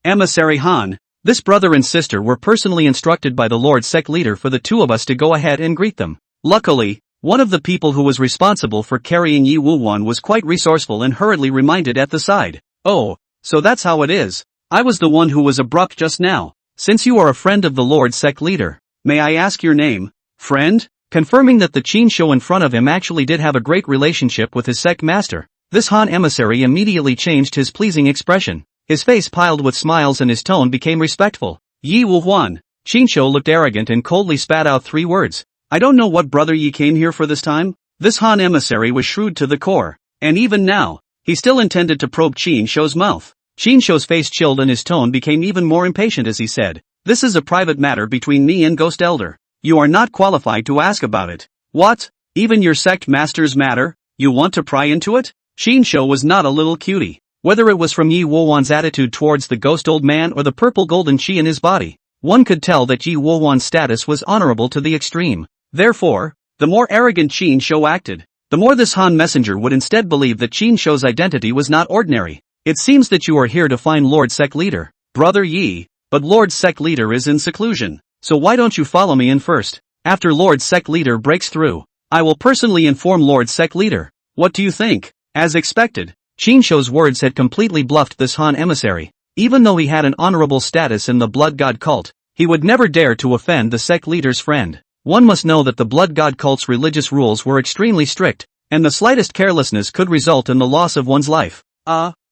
Emissary Han, this brother and sister were personally instructed by the Lord Sect leader for the two of us to go ahead and greet them. Luckily, one of the people who was responsible for carrying Yi Wuwan was quite resourceful and hurriedly reminded at the side. "Oh, so that's how it is. I was the one who was abrupt just now. Since you are a friend of the Lord Sect leader, may I ask your name?" "Friend?" Confirming that the Qin Shou in front of him actually did have a great relationship with his sect master, this Han emissary immediately changed his pleasing expression. His face piled with smiles and his tone became respectful. "Yi Wuhuan." Qin Shou looked arrogant and coldly spat out 3 words. "I don't know what brother Yi came here for this time?" This Han emissary was shrewd to the core, and even now, he still intended to probe Qin Shou's mouth. Qin Shou's face chilled and his tone became even more impatient as he said, "This is a private matter between me and Ghost Elder. You are not qualified to ask about it." "What? Even your sect master's matter? You want to pry into it?" Qin Shou was not a little cutie. Whether it was from Yi Wuwan's attitude towards the ghost old man or the purple golden chi in his body, one could tell that Yi Wuwan's status was honorable to the extreme. Therefore, the more arrogant Qin Shou acted, the more this Han messenger would instead believe that Qin Shou's identity was not ordinary. "It seems that you are here to find Lord Sect leader, Brother Yi, but Lord Sect leader is in seclusion. So why don't you follow me in first? After Lord Sect leader breaks through, I will personally inform Lord Sect leader. What do you think?" As expected, Qin Shou's words had completely bluffed this Han emissary. Even though he had an honorable status in the blood god cult, he would never dare to offend the sect leader's friend. One must know that the blood god cult's religious rules were extremely strict, and the slightest carelessness could result in the loss of one's life.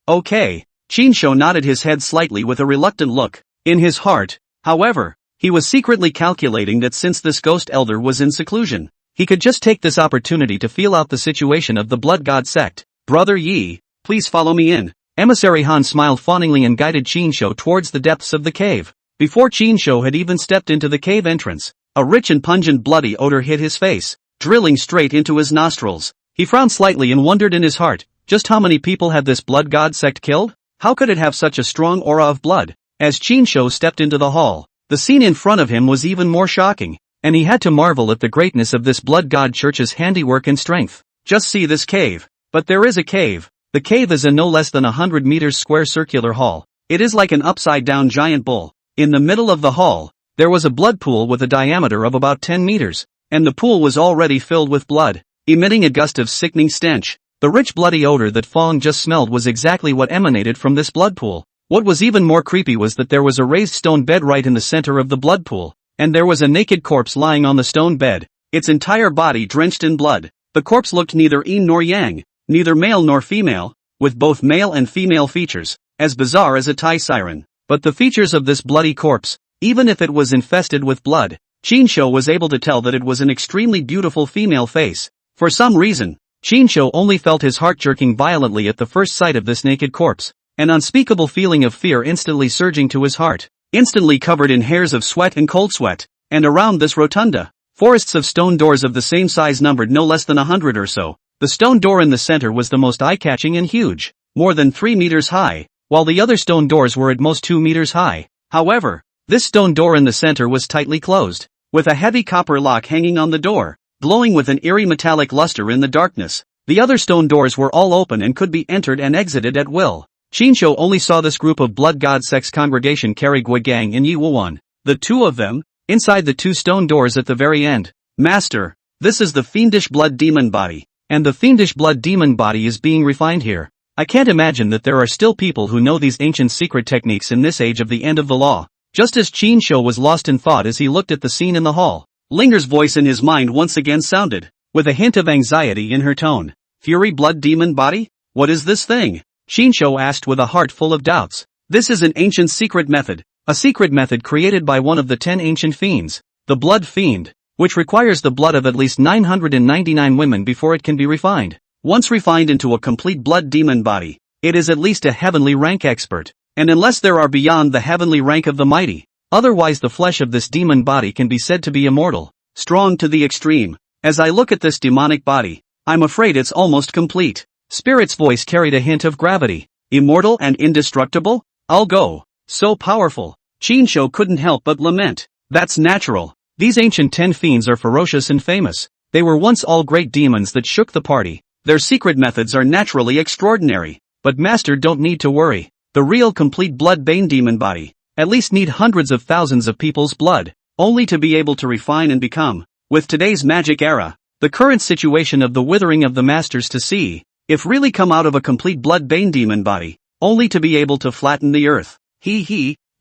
Okay. Qin Shou nodded his head slightly with a reluctant look. In his heart, however, he was secretly calculating that since this ghost elder was in seclusion, he could just take this opportunity to feel out the situation of the blood god sect. "Brother Yi, please follow me in." Emissary Han smiled fawningly and guided Qin Shou towards the depths of the cave. Before Qin Shou had even stepped into the cave entrance, a rich and pungent bloody odor hit his face, drilling straight into his nostrils. He frowned slightly and wondered in his heart, just how many people had this blood god sect killed? How could it have such a strong aura of blood? As Qin Shou stepped into the hall, the scene in front of him was even more shocking, and he had to marvel at the greatness of this blood god church's handiwork and strength. Just see this cave. But there is a cave. The cave is a no less than 100 meters square circular hall. It is like an upside-down giant bowl. In the middle of the hall, there was a blood pool with a diameter of about 10 meters, and the pool was already filled with blood, emitting a gust of sickening stench. The rich bloody odor that Fong just smelled was exactly what emanated from this blood pool. What was even more creepy was that there was a raised stone bed right in the center of the blood pool, and there was a naked corpse lying on the stone bed, its entire body drenched in blood. The corpse looked neither yin nor yang, neither male nor female, with both male and female features, as bizarre as a Thai siren. But the features of this bloody corpse, even if it was infested with blood, Qin Shou was able to tell that it was an extremely beautiful female face. For some reason, Qin Shou only felt his heart jerking violently at the first sight of this naked corpse, an unspeakable feeling of fear instantly surging to his heart, instantly covered in hairs of sweat and cold sweat. And around this rotunda, forests of stone doors of the same size numbered no less than 100 or so. The stone door in the center was the most eye-catching and huge, more than 3 meters high, while the other stone doors were at most 2 meters high. However, this stone door in the center was tightly closed, with a heavy copper lock hanging on the door, glowing with an eerie metallic luster in the darkness. The other stone doors were all open and could be entered and exited at will. Qin Shou only saw this group of blood god sect's congregation carry Guigang and Yi Wuwan, the two of them, inside the 2 stone doors at the very end. "Master, this is the fiendish blood demon body, and the fiendish blood demon body is being refined here. I can't imagine that there are still people who know these ancient secret techniques in this age of the end of the law." just as Qin Shou was lost in thought as he looked at the scene in the hall. Linger's voice in his mind once again sounded, with a hint of anxiety in her tone. Fury blood demon body? What is this thing? Qin Shou asked with a heart full of doubts. This is an ancient secret method. A secret method created by one of the 10 ancient fiends. The blood fiend, which requires the blood of at least 999 women before it can be refined. Once refined into a complete blood demon body, it is at least a heavenly rank expert. And unless there are beyond the heavenly rank of the mighty, otherwise the flesh of this demon body can be said to be immortal, strong to the extreme. As I look at this demonic body, I'm afraid it's almost complete. Spirit's voice carried a hint of gravity. Immortal and indestructible? I'll go. So powerful. Qin Shou couldn't help but lament. That's natural. These ancient 10 fiends are ferocious and famous. They were once all great demons that shook the party. Their secret methods are naturally extraordinary. But master, don't need to worry. The real complete blood-bane demon body, at least need hundreds of thousands of people's blood, only to be able to refine and become, with today's magic era, the current situation of the withering of the masters to see, if really come out of a complete blood-bane demon body, only to be able to flatten the earth.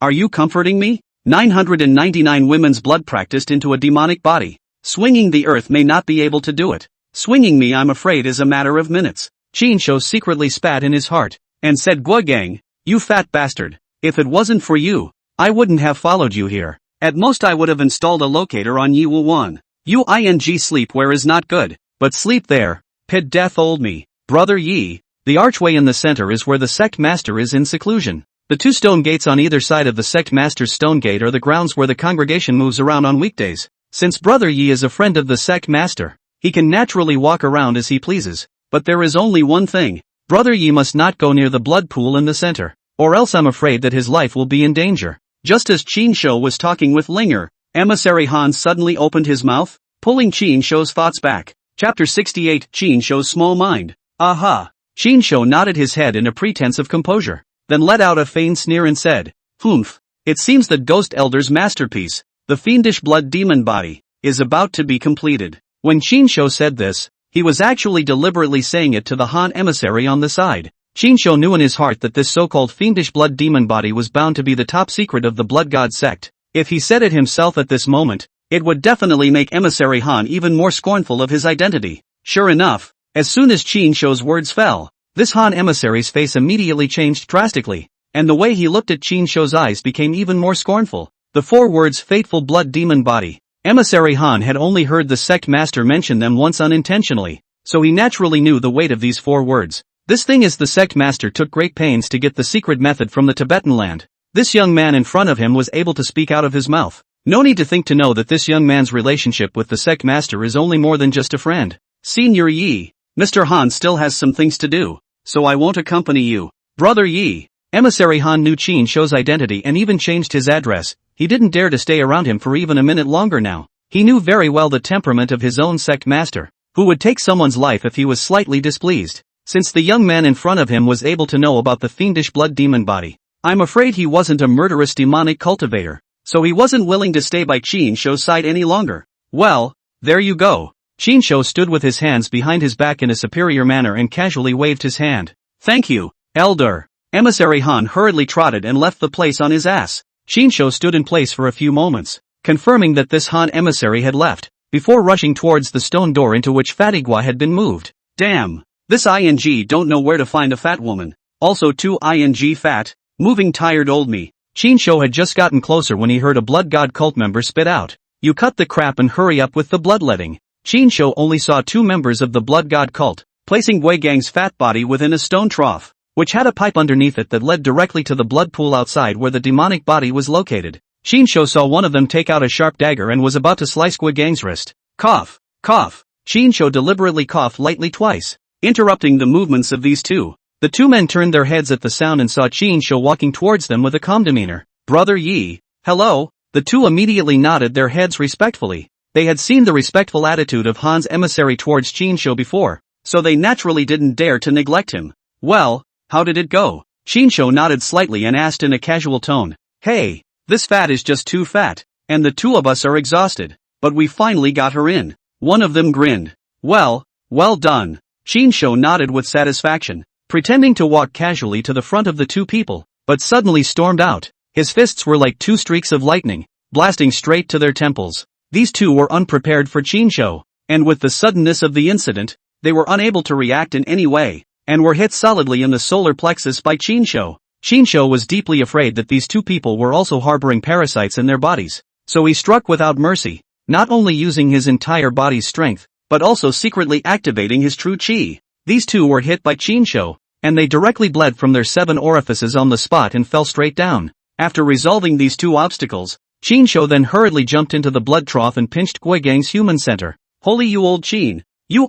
Are you comforting me? 999 women's blood practiced into a demonic body. Swinging the earth may not be able to do it. Swinging me, I'm afraid, is a matter of minutes. Qin Shou secretly spat in his heart, and said, Guogang, you fat bastard. If it wasn't for you, I wouldn't have followed you here. At most I would have installed a locator on Yi Wu Wan. Sleep where is not good, but sleep there. Pit death old me. Brother Yi, the archway in the center is where the sect master is in seclusion. The 2 stone gates on either side of the sect master's stone gate are the grounds where the congregation moves around on weekdays. Since Brother Yi is a friend of the sect master, he can naturally walk around as he pleases. But there is only one thing. Brother Yi must not go near the blood pool in the center, or else I'm afraid that his life will be in danger. Just as Qin Shou was talking with Linger, Emissary Han suddenly opened his mouth, pulling Qin Shou's thoughts back. Chapter 68, Qin Shou's small mind. Aha! Qin Shou nodded his head in a pretense of composure, then let out a feigned sneer and said, Humph, it seems that Ghost Elder's masterpiece, the fiendish blood demon body, is about to be completed. When Qin Shou said this, he was actually deliberately saying it to the Han emissary on the side. Qin Shou knew in his heart that this so-called fiendish blood demon body was bound to be the top secret of the blood god sect. If he said it himself at this moment, it would definitely make Emissary Han even more scornful of his identity. Sure enough, as soon as Qin Shou's words fell, this Han emissary's face immediately changed drastically, and the way he looked at Qin Shou's eyes became even more scornful. The 4 words fateful blood demon body. Emissary Han had only heard the sect master mention them once unintentionally, so he naturally knew the weight of these 4 words. This thing is the sect master took great pains to get the secret method from the Tibetan land. This young man in front of him was able to speak out of his mouth. No need to think to know that this young man's relationship with the sect master is only more than just a friend. Senior Yi, Mr. Han still has some things to do, so I won't accompany you. Brother Yi. Emissary Han knew Qin Shou's identity and even changed his address. He didn't dare to stay around him for even a minute longer now. He knew very well the temperament of his own sect master, who would take someone's life if he was slightly displeased. Since the young man in front of him was able to know about the fiendish blood demon body, I'm afraid he wasn't a murderous demonic cultivator, so he wasn't willing to stay by Qin Shou's side any longer. Well, there you go. Qin Shou stood with his hands behind his back in a superior manner and casually waved his hand. Thank you, Elder. Emissary Han hurriedly trotted and left the place on his ass. Qin Shou stood in place for a few moments, confirming that this Han emissary had left, before rushing towards the stone door into which Fatigua had been moved. Damn, this ING don't know where to find a fat woman. Also too ING fat, moving tired old me. Qin Shou had just gotten closer when he heard a blood god cult member spit out. You cut the crap and hurry up with the bloodletting. Qin Shou only saw 2 members of the blood god cult, placing Wei Gang's fat body within a stone trough, which had a pipe underneath it that led directly to the blood pool outside where the demonic body was located. Qin Shou saw one of them take out a sharp dagger and was about to slice Wei Gang's wrist. Cough, cough. Qin Shou deliberately coughed lightly twice, interrupting the movements of these 2. The 2 men turned their heads at the sound and saw Qin Shou walking towards them with a calm demeanor. Brother Yi, hello. The 2 immediately nodded their heads respectfully. They had seen the respectful attitude of Han's emissary towards Qin Shou before, so they naturally didn't dare to neglect him. Well, how did it go? Qin Shou nodded slightly and asked in a casual tone. Hey, this fat is just too fat, and the 2 of us are exhausted, but we finally got her in. One of them grinned. Well done. Qin Shou nodded with satisfaction, pretending to walk casually to the front of the 2 people, but suddenly stormed out. His fists were like two streaks of lightning, blasting straight to their temples. These two were unprepared for Qinshou, and with the suddenness of the incident, they were unable to react in any way, and were hit solidly in the solar plexus by Qinshou. Qinshou was deeply afraid that these two people were also harboring parasites in their bodies, so he struck without mercy, not only using his entire body's strength, but also secretly activating his true qi. These two were hit by Qinshou, and they directly bled from their 7 orifices on the spot and fell straight down. After resolving these two obstacles, Qinshou then hurriedly jumped into the blood trough and pinched Guigang's human center. Holy you old Qin, you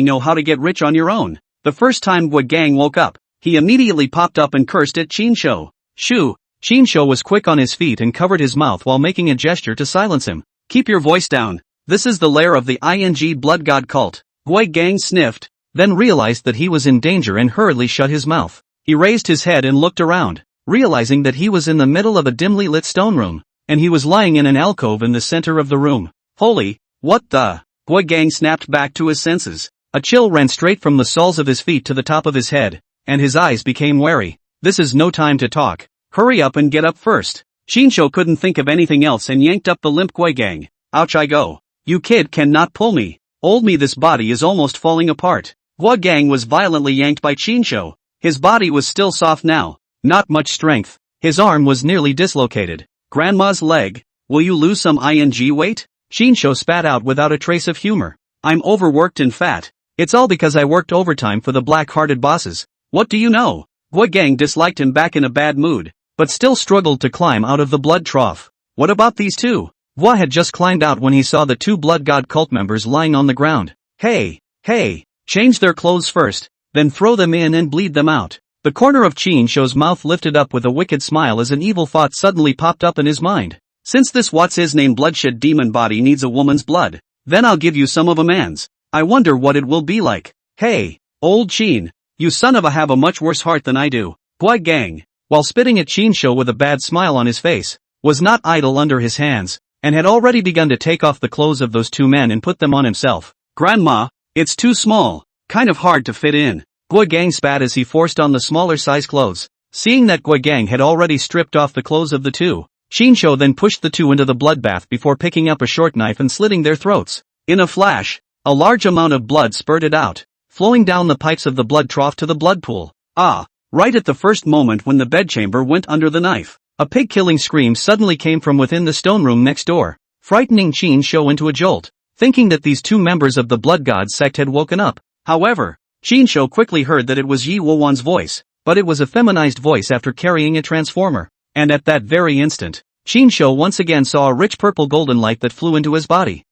know how to get rich on your own. The first time Guigang woke up, he immediately popped up and cursed at Qinshou. Shoo! Qinshou was quick on his feet and covered his mouth while making a gesture to silence him. Keep your voice down. This is the lair of the blood god cult. Guigang sniffed, then realized that he was in danger and hurriedly shut his mouth. He raised his head and looked around, realizing that he was in the middle of a dimly lit stone room, and he was lying in an alcove in the center of the room. Holy, what the? Guigang snapped back to his senses. A chill ran straight from the soles of his feet to the top of his head, and his eyes became wary. This is no time to talk. Hurry up and get up first. Qinshou couldn't think of anything else and yanked up the limp Guigang. Ouch I go. You kid cannot pull me. Old me, this body is almost falling apart. Guigang was violently yanked by Qinshou. His body was still soft now. Not much strength. His arm was nearly dislocated. Grandma's leg. Will you lose some weight? Qinshou spat out without a trace of humor. I'm overworked and fat. It's all because I worked overtime for the black-hearted bosses. What do you know? Guigang disliked him back in a bad mood, but still struggled to climb out of the blood trough. What about these two? Hua had just climbed out when he saw the 2 blood god cult members lying on the ground. Hey, change their clothes first, then throw them in and bleed them out. The corner of Qinshou's mouth lifted up with a wicked smile as an evil thought suddenly popped up in his mind. Since this what's-his-name bloodshed demon body needs a woman's blood, then I'll give you some of a man's. I wonder what it will be like. Hey, old Qin, you son of a have a much worse heart than I do. Guigang, while spitting at Qinshou with a bad smile on his face, was not idle under his hands, and had already begun to take off the clothes of those 2 men and put them on himself. Grandma, it's too small, kind of hard to fit in. Guigang spat as he forced on the smaller size clothes. Seeing that Guigang had already stripped off the clothes of the 2, Qinshou then pushed the 2 into the bloodbath before picking up a short knife and slitting their throats. In a flash, a large amount of blood spurted out, flowing down the pipes of the blood trough to the blood pool. Right at the first moment when the bedchamber went under the knife, a pig-killing scream suddenly came from within the stone room next door, frightening Qinshou into a jolt, thinking that these 2 members of the blood god sect had woken up. However, Qinshou quickly heard that it was Yi Wuwan's voice, but it was a feminized voice after carrying a transformer, and at that very instant, Qinshou once again saw a rich purple golden light that flew into his body.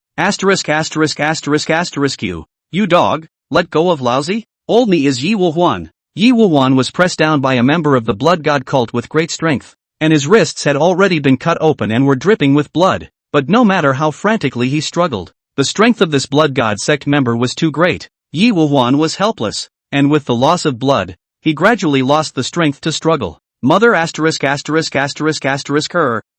You dog, let go of lousy? Old me is Yi Wuwan. Yi Wuwan was pressed down by a member of the blood god cult with great strength, and his wrists had already been cut open and were dripping with blood, but no matter how frantically he struggled, the strength of this blood god sect member was too great. Yi Wuwan was helpless, and with the loss of blood, he gradually lost the strength to struggle. Mother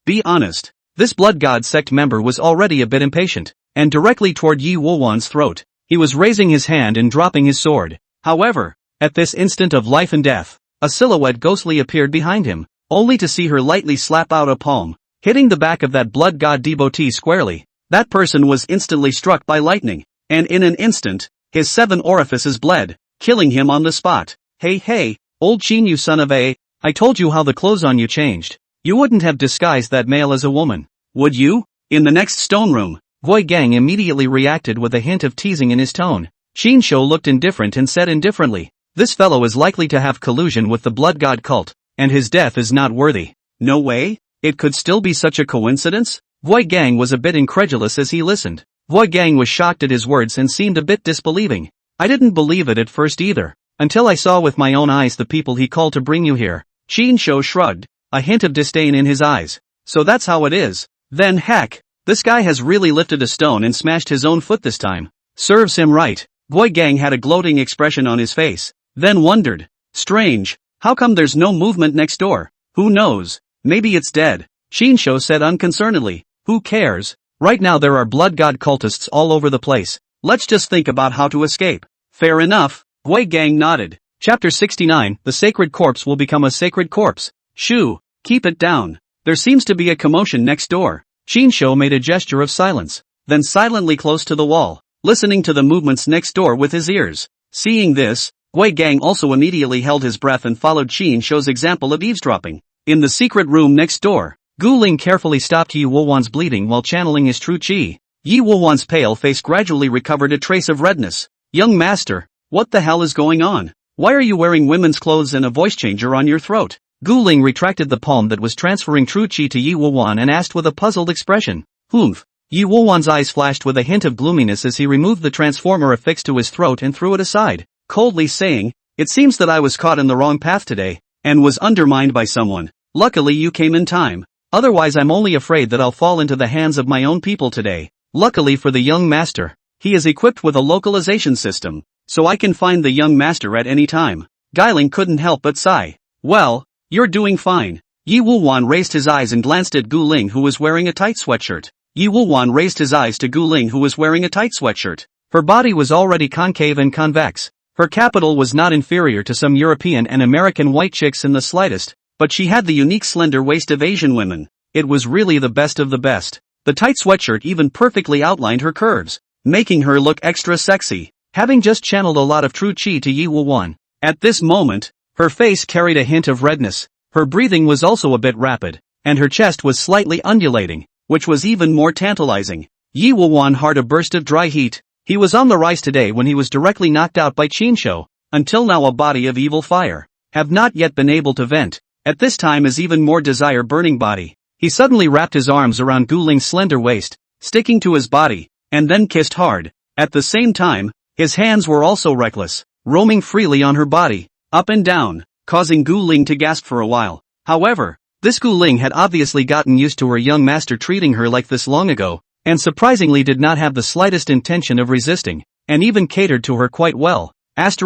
be honest. This blood god sect member was already a bit impatient, and directly toward Yi Wuwan's throat, he was raising his hand and dropping his sword. However, at this instant of life and death, a silhouette ghostly appeared behind him, only to see her lightly slap out a palm, hitting the back of that blood god devotee squarely. That person was instantly struck by lightning, and in an instant, his 7 orifices bled, killing him on the spot. Hey, old Qin, you son of a, I told you how the clothes on you changed. You wouldn't have disguised that male as a woman, would you? In the next stone room, Guigang immediately reacted with a hint of teasing in his tone. Qinshou looked indifferent and said indifferently, this fellow is likely to have collusion with the blood god cult, and his death is not worthy. No way? It could still be such a coincidence? Guigang was a bit incredulous as he listened. Guigang was shocked at his words and seemed a bit disbelieving. I didn't believe it at first either, until I saw with my own eyes the people he called to bring you here. Qinshou shrugged, a hint of disdain in his eyes. So that's how it is. Then heck, this guy has really lifted a stone and smashed his own foot this time. Serves him right. Guigang had a gloating expression on his face, then wondered. Strange, how come there's no movement next door? Who knows? Maybe it's dead. Qinshou said unconcernedly. Who cares? Right now there are blood god cultists all over the place. Let's just think about how to escape. Fair enough. Guigang nodded. Chapter 69, the sacred corpse will become a sacred corpse. Shoo, keep it down. There seems to be a commotion next door. Chinsho made a gesture of silence, then silently close to the wall, listening to the movements next door with his ears. Seeing this, Guigang also immediately held his breath and followed Chinsho's example of eavesdropping. In the secret room next door, Gu Ling carefully stopped Yi Wowan's bleeding while channeling his true chi. Yi Wowan's pale face gradually recovered a trace of redness. Young master, what the hell is going on? Why are you wearing women's clothes and a voice changer on your throat? Gu Ling retracted the palm that was transferring true chi to Yi Wowan and asked with a puzzled expression. Humph. Yi Wowan's eyes flashed with a hint of gloominess as he removed the transformer affixed to his throat and threw it aside, coldly saying, "It seems that I was caught in the wrong path today, and was undermined by someone. Luckily you came in time. Otherwise I'm only afraid that I'll fall into the hands of my own people today." Luckily for the young master, he is equipped with a localization system, so I can find the young master at any time. Guiling couldn't help but sigh. Well, you're doing fine. Yi Wowan raised his eyes and glanced at Gu Ling who was wearing a tight sweatshirt. Yi Wowan raised his eyes to Gu Ling who was wearing a tight sweatshirt. Her body was already concave and convex. Her capital was not inferior to some European and American white chicks in the slightest, but she had the unique slender waist of Asian women. It was really the best of the best. The tight sweatshirt even perfectly outlined her curves, making her look extra sexy. Having just channeled a lot of true chi to Yi Wowan, at this moment, her face carried a hint of redness, her breathing was also a bit rapid, and her chest was slightly undulating, which was even more tantalizing. Yi Wowan heard a burst of dry heat. He was on the rise today when he was directly knocked out by Chinsho, until now a body of evil fire, have not yet been able to vent. At this time his even more desire-burning body. He suddenly wrapped his arms around Gu Ling's slender waist, sticking to his body, and then kissed hard. At the same time, his hands were also reckless, roaming freely on her body, up and down, causing Gu Ling to gasp for a while. However, this Gu Ling had obviously gotten used to her young master treating her like this long ago, and surprisingly did not have the slightest intention of resisting, and even catered to her quite well. *******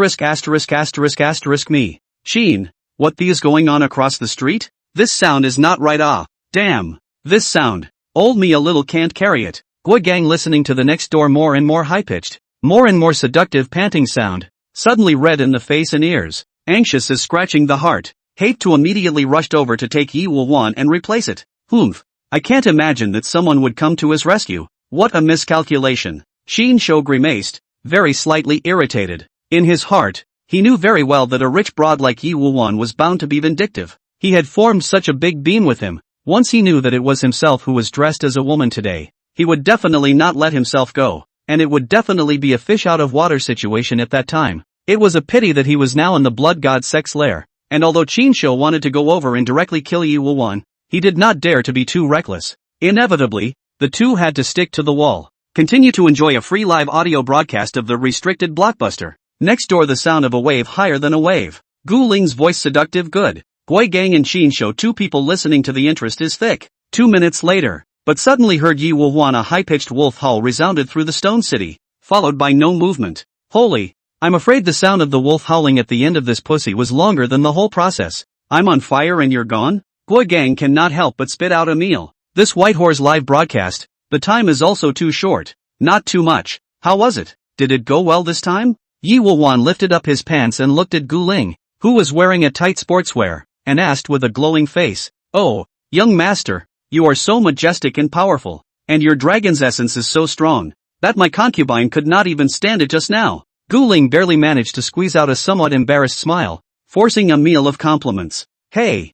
me. Sheen, what the is going on across the street? This sound is not right. Damn. This sound. Old me a little can't carry it. Guigang listening to the next door more and more high-pitched, more and more seductive panting sound, suddenly red in the face and ears, anxious as scratching the heart, hate to immediately rushed over to take Yi Wowan and replace it. Humph. I can't imagine that someone would come to his rescue. What a miscalculation. Chinsho grimaced, very slightly irritated. In his heart, he knew very well that a rich broad like Yi Wowan was bound to be vindictive. He had formed such a big beam with him. Once he knew that it was himself who was dressed as a woman today, he would definitely not let himself go, and it would definitely be a fish out of water situation at that time. It was a pity that he was now in the blood god sex lair, and although Chinsho wanted to go over and directly kill Yi Wowan, he did not dare to be too reckless. Inevitably, the two had to stick to the wall. Continue to enjoy a free live audio broadcast of the restricted blockbuster. Next door the sound of a wave higher than a wave. Gu Ling's voice seductive good. Guigang and Chinsho, two people listening to the interest is thick. 2 minutes later, but suddenly heard Yi Wowan a high-pitched wolf howl resounded through the stone city, followed by no movement. Holy, I'm afraid the sound of the wolf howling at the end of this pussy was longer than the whole process. I'm on fire and you're gone? Guigang cannot help but spit out a meal. This white horse live broadcast, the time is also too short. Not too much. How was it? Did it go well this time? Yi Wowan lifted up his pants and looked at Gu Ling, who was wearing a tight sportswear, and asked with a glowing face, "Oh, young master, you are so majestic and powerful, and your dragon's essence is so strong, that my concubine could not even stand it just now." Gu Ling barely managed to squeeze out a somewhat embarrassed smile, forcing a meal of compliments. Hey,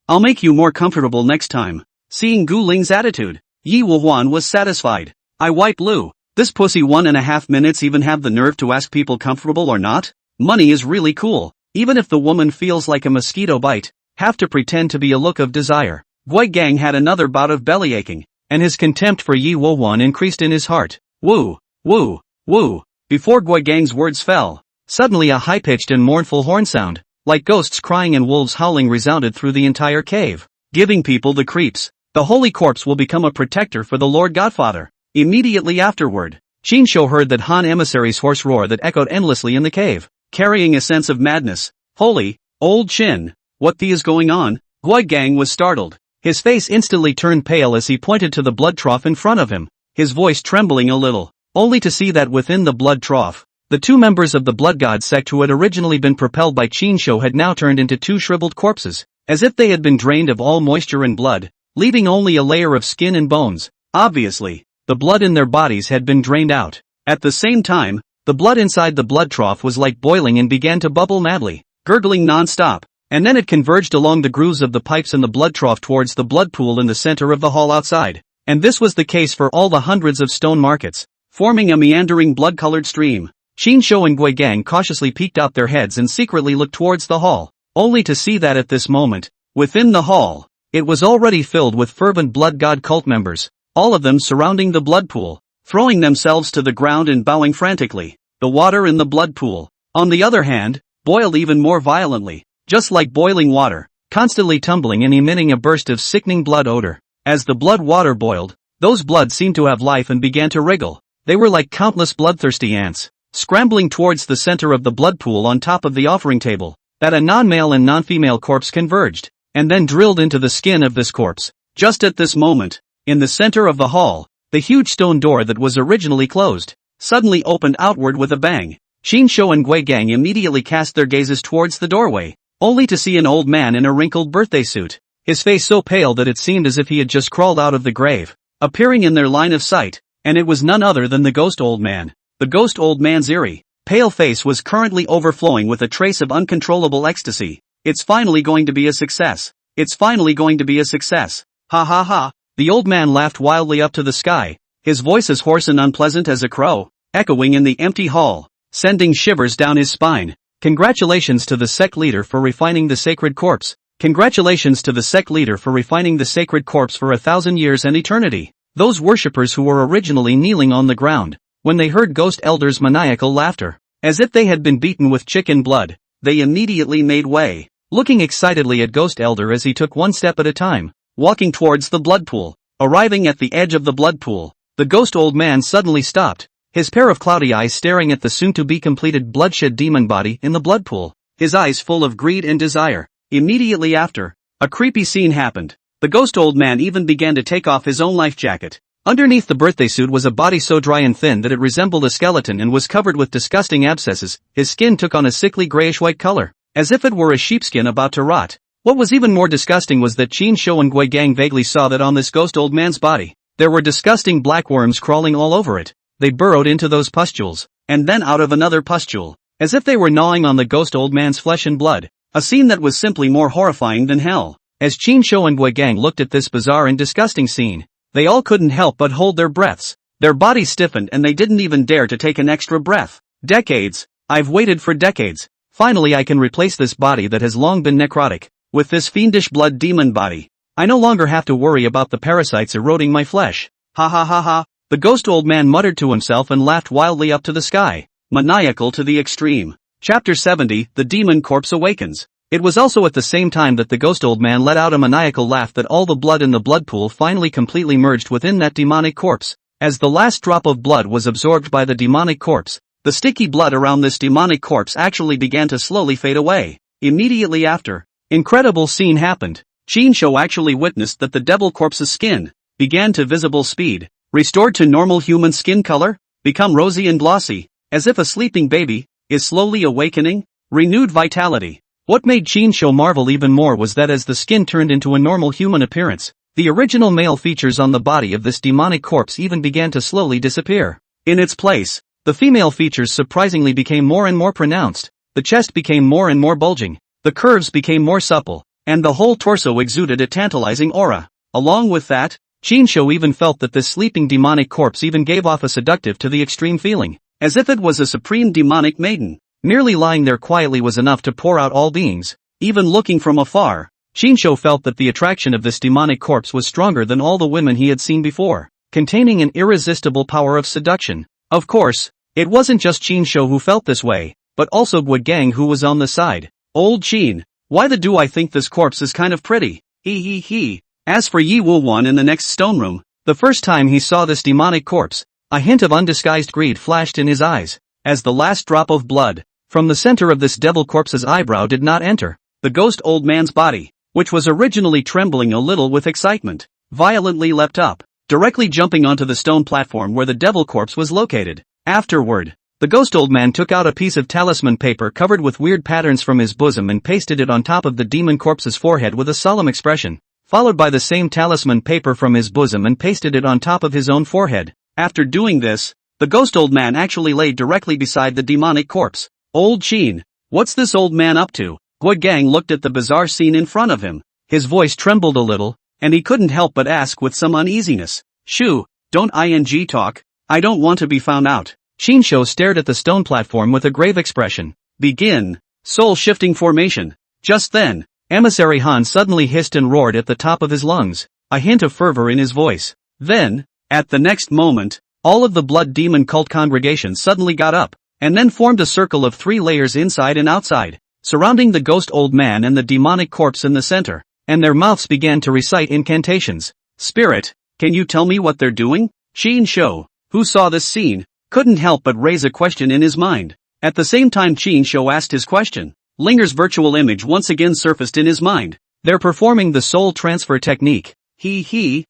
I'll make you more comfortable next time. Seeing Gu Ling's attitude, Yi Wowan was satisfied. I wipe Lu. This pussy 1.5 minutes even have the nerve to ask people comfortable or not? Money is really cool. Even if the woman feels like a mosquito bite, have to pretend to be a look of desire. Guigang had another bout of belly aching, and his contempt for Yi Wowan increased in his heart. Woo, woo, woo. Before Guigang's words fell, suddenly a high-pitched and mournful horn sound, like ghosts crying and wolves howling, resounded through the entire cave, giving people the creeps. The holy corpse will become a protector for the Lord Godfather. Immediately afterward, Chinsho heard that Han emissary's hoarse roar that echoed endlessly in the cave, carrying a sense of madness. Holy, old Chin, what the is going on? Guigang was startled. His face instantly turned pale as he pointed to the blood trough in front of him, his voice trembling a little, only to see that within the blood trough, the two members of the blood god sect who had originally been propelled by Chinsho had now turned into two shriveled corpses. as if they had been drained of all moisture and blood, leaving only a layer of skin and bones. Obviously, the blood in their bodies had been drained out. At the same time, the blood inside the blood trough was like boiling and began to bubble madly, gurgling non-stop, and then it converged along the grooves of the pipes in the blood trough towards the blood pool in the center of the hall outside. And this was the case for all the hundreds of stone markets, forming a meandering blood-colored stream. Qin and Gui Gang cautiously peeked out their heads and secretly looked towards the hall, only to see that at this moment, within the hall, it was already filled with fervent blood god cult members, all of them surrounding the blood pool, throwing themselves to the ground and bowing frantically. The water in the blood pool, on the other hand, boiled even more violently, just like boiling water, constantly tumbling and emitting a burst of sickening blood odor. As the blood water boiled, those bloods seemed to have life and began to wriggle. They were like countless bloodthirsty ants, scrambling towards the center of the blood pool on top of the offering table. That a non-male and non-female corpse converged, and then drilled into the skin of this corpse. Just at this moment, in the center of the hall, the huge stone door that was originally closed, suddenly opened outward with a bang. Qin and Gui Gang immediately cast their gazes towards the doorway, only to see an old man in a wrinkled birthday suit, his face so pale that it seemed as if he had just crawled out of the grave, appearing in their line of sight, and it was none other than the ghost old man. The ghost old man's eerie, pale face was currently overflowing with a trace of uncontrollable ecstasy. It's finally going to be a success. It's finally going to be a success. Ha ha ha. The old man laughed wildly up to the sky, his voice as hoarse and unpleasant as a crow, echoing in the empty hall, sending shivers down his spine. Congratulations to the sect leader for refining the sacred corpse. Congratulations to the sect leader for refining the sacred corpse for 1,000 years and eternity. Those worshippers who were originally kneeling on the ground, when they heard Ghost Elder's maniacal laughter, as if they had been beaten with chicken blood, they immediately made way, looking excitedly at Ghost Elder as he took one step at a time, walking towards the blood pool. Arriving at the edge of the blood pool, the ghost old man suddenly stopped, his pair of cloudy eyes staring at the soon-to-be completed bloodshed demon body in the blood pool, his eyes full of greed and desire. Immediately after, a creepy scene happened. The ghost old man even began to take off his own life jacket. Underneath the birthday suit was a body so dry and thin that it resembled a skeleton and was covered with disgusting abscesses. His skin took on a sickly grayish-white color, as if it were a sheepskin about to rot. What was even more disgusting was that Qin and Gui Gang vaguely saw that on this ghost old man's body, there were disgusting black worms crawling all over it. They burrowed into those pustules, and then out of another pustule, as if they were gnawing on the ghost old man's flesh and blood. A scene that was simply more horrifying than hell. As Qin and Gui Gang looked at this bizarre and disgusting scene, they all couldn't help but hold their breaths. Their bodies stiffened and they didn't even dare to take an extra breath. Decades. I've waited for decades. Finally I can replace this body that has long been necrotic, with this fiendish blood demon body. I no longer have to worry about the parasites eroding my flesh. Ha ha ha ha. The ghost old man muttered to himself and laughed wildly up to the sky. Maniacal to the extreme. Chapter 70, The Demon Corpse Awakens. It was also at the same time that the ghost old man let out a maniacal laugh that all the blood in the blood pool finally completely merged within that demonic corpse. As the last drop of blood was absorbed by the demonic corpse, the sticky blood around this demonic corpse actually began to slowly fade away. Immediately after, incredible scene happened. Qin actually witnessed that the devil corpse's skin began to visible speed, restored to normal human skin color, become rosy and glossy, as if a sleeping baby is slowly awakening, renewed vitality. What made Qin marvel even more was that as the skin turned into a normal human appearance, the original male features on the body of this demonic corpse even began to slowly disappear. In its place, the female features surprisingly became more and more pronounced, the chest became more and more bulging, the curves became more supple, and the whole torso exuded a tantalizing aura. Along with that, Qin even felt that this sleeping demonic corpse even gave off a seductive to the extreme feeling, as if it was a supreme demonic maiden. Merely lying there quietly was enough to pour out all beings. Even looking from afar, Qin felt that the attraction of this demonic corpse was stronger than all the women he had seen before, containing an irresistible power of seduction. Of course, it wasn't just Qin who felt this way, but also Gui Gang who was on the side. Old Qin, why the do I think this corpse is kind of pretty? He he he. As for Yi Wu-wan in the next stone room, the first time he saw this demonic corpse, a hint of undisguised greed flashed in his eyes, as the last drop of blood from the center of this devil corpse's eyebrow did not enter the ghost old man's body, which was originally trembling a little with excitement, violently leapt up, directly jumping onto the stone platform where the devil corpse was located. Afterward, The ghost old man took out a piece of talisman paper covered with weird patterns from his bosom and pasted it on top of the demon corpse's forehead with a solemn expression, followed by the same talisman paper from his bosom and pasted it on top of his own forehead. After doing this, the ghost old man actually lay directly beside the demonic corpse. Old Chin, what's this old man up to? Gui Gang looked at the bizarre scene in front of him. His voice trembled a little, and he couldn't help but ask with some uneasiness. Shoo, don't ing talk, I don't want to be found out. Chin Shou stared at the stone platform with a grave expression. Begin. Soul-shifting formation. Just then, Emissary Han suddenly hissed and roared at the top of his lungs, a hint of fervor in his voice. Then, at the next moment, all of the blood demon cult congregation suddenly got up, and then formed a circle of 3 layers inside and outside, surrounding the ghost old man and the demonic corpse in the center, and their mouths began to recite incantations. Spirit, can you tell me what they're doing? Chin Shou, who saw this scene, couldn't help but raise a question in his mind. At the same time Chin Shou asked his question, Linger's virtual image once again surfaced in his mind. They're performing the soul transfer technique. Funny.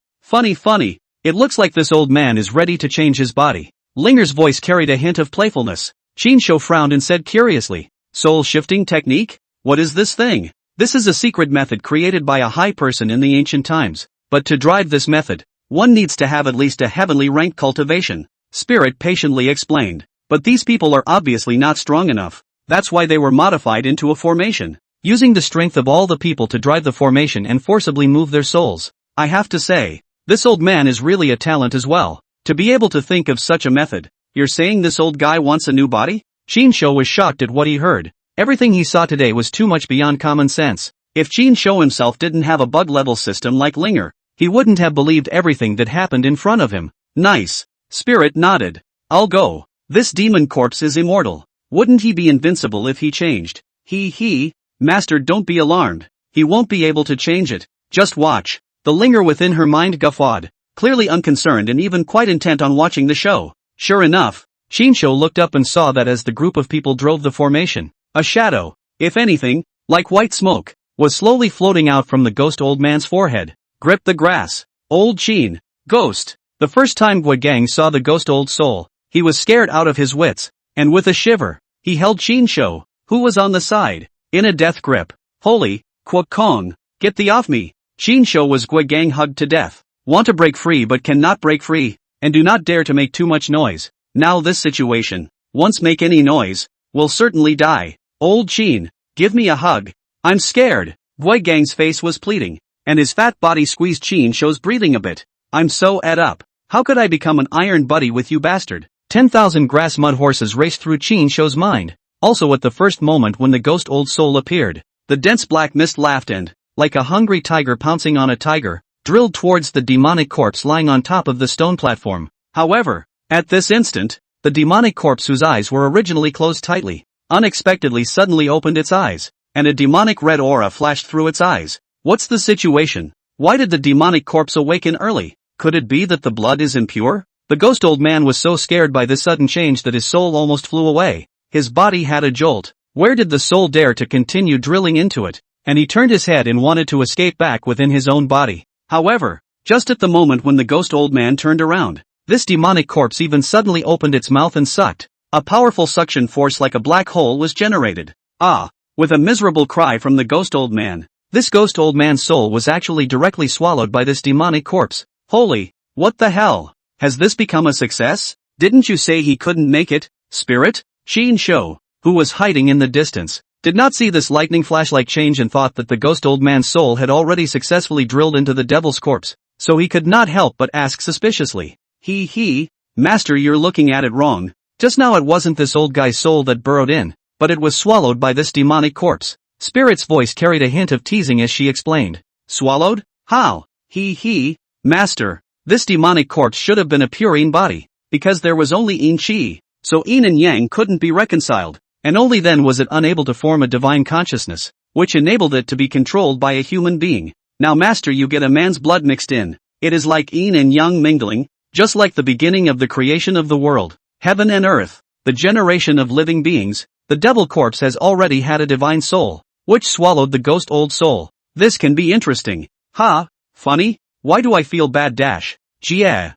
It looks like this old man is ready to change his body. Linger's voice carried a hint of playfulness. Chin Shou frowned and said curiously, soul shifting technique? What is this thing? This is a secret method created by a high person in the ancient times, but to drive this method, one needs to have at least a heavenly rank cultivation. Spirit patiently explained. But these people are obviously not strong enough. That's why they were modified into a formation, using the strength of all the people to drive the formation and forcibly move their souls. I have to say, this old man is really a talent as well, to be able to think of such a method. You're saying this old guy wants a new body? Chin Shou was shocked at what he heard. Everything he saw today was too much beyond common sense. If Chin Shou himself didn't have a bug level system like Linger, he wouldn't have believed everything that happened in front of him. Nice. Spirit nodded. I'll go. This demon corpse is immortal. Wouldn't he be invincible if he changed? Master, don't be alarmed. He won't be able to change it. Just watch. The Linger within her mind guffawed, clearly unconcerned and even quite intent on watching the show. Sure enough, Chin Shou looked up and saw that as the group of people drove the formation, a shadow, if anything, like white smoke, was slowly floating out from the ghost old man's forehead. Grip the grass. Old Chin. Ghost. The first time Gui Gang saw the ghost old soul, he was scared out of his wits, and with a shiver, he held Chin Shou, who was on the side, in a death grip. Holy, Kwok Kong, get thee off me. Chin Shou was Gui Gang hugged to death. Want to break free but cannot break free, and do not dare to make too much noise. Now this situation, once make any noise, will certainly die. Old Chin, give me a hug. I'm scared. Gui Gang's face was pleading, and his fat body squeezed Chin Shou's breathing a bit. I'm so ed up. How could I become an iron buddy with you bastard? 10,000 grass mud horses raced through Chin Shou's mind. Also at the first moment when the ghost old soul appeared, the dense black mist laughed and, like a hungry tiger pouncing on a tiger, drilled towards the demonic corpse lying on top of the stone platform. However, at this instant, the demonic corpse whose eyes were originally closed tightly, unexpectedly suddenly opened its eyes, and a demonic red aura flashed through its eyes. What's the situation? Why did the demonic corpse awaken early? Could it be that the blood is impure? The ghost old man was so scared by this sudden change that his soul almost flew away. His body had a jolt. Where did the soul dare to continue drilling into it? And he turned his head and wanted to escape back within his own body. However, just at the moment when the ghost old man turned around, this demonic corpse even suddenly opened its mouth and sucked. A powerful suction force like a black hole was generated. With a miserable cry from the ghost old man, this ghost old man's soul was actually directly swallowed by this demonic corpse. Holy, what the hell? Has this become a success? Didn't you say he couldn't make it? Spirit? Chin Shou, who was hiding in the distance, did not see this lightning flash-like change and thought that the ghost old man's soul had already successfully drilled into the devil's corpse, so he could not help but ask suspiciously. Master, you're looking at it wrong. Just now it wasn't this old guy's soul that burrowed in, but it was swallowed by this demonic corpse. Spirit's voice carried a hint of teasing as she explained. Swallowed? How? Master, this demonic corpse should have been a pure yin body, because there was only yin chi, so yin and yang couldn't be reconciled, and only then was it unable to form a divine consciousness, which enabled it to be controlled by a human being. Now master, you get a man's blood mixed in. It is like yin and yang mingling, just like the beginning of the creation of the world, heaven and earth, the generation of living beings. The devil corpse has already had a divine soul, which swallowed the ghost old soul. This can be interesting. Funny? Why do I feel bad? Jia.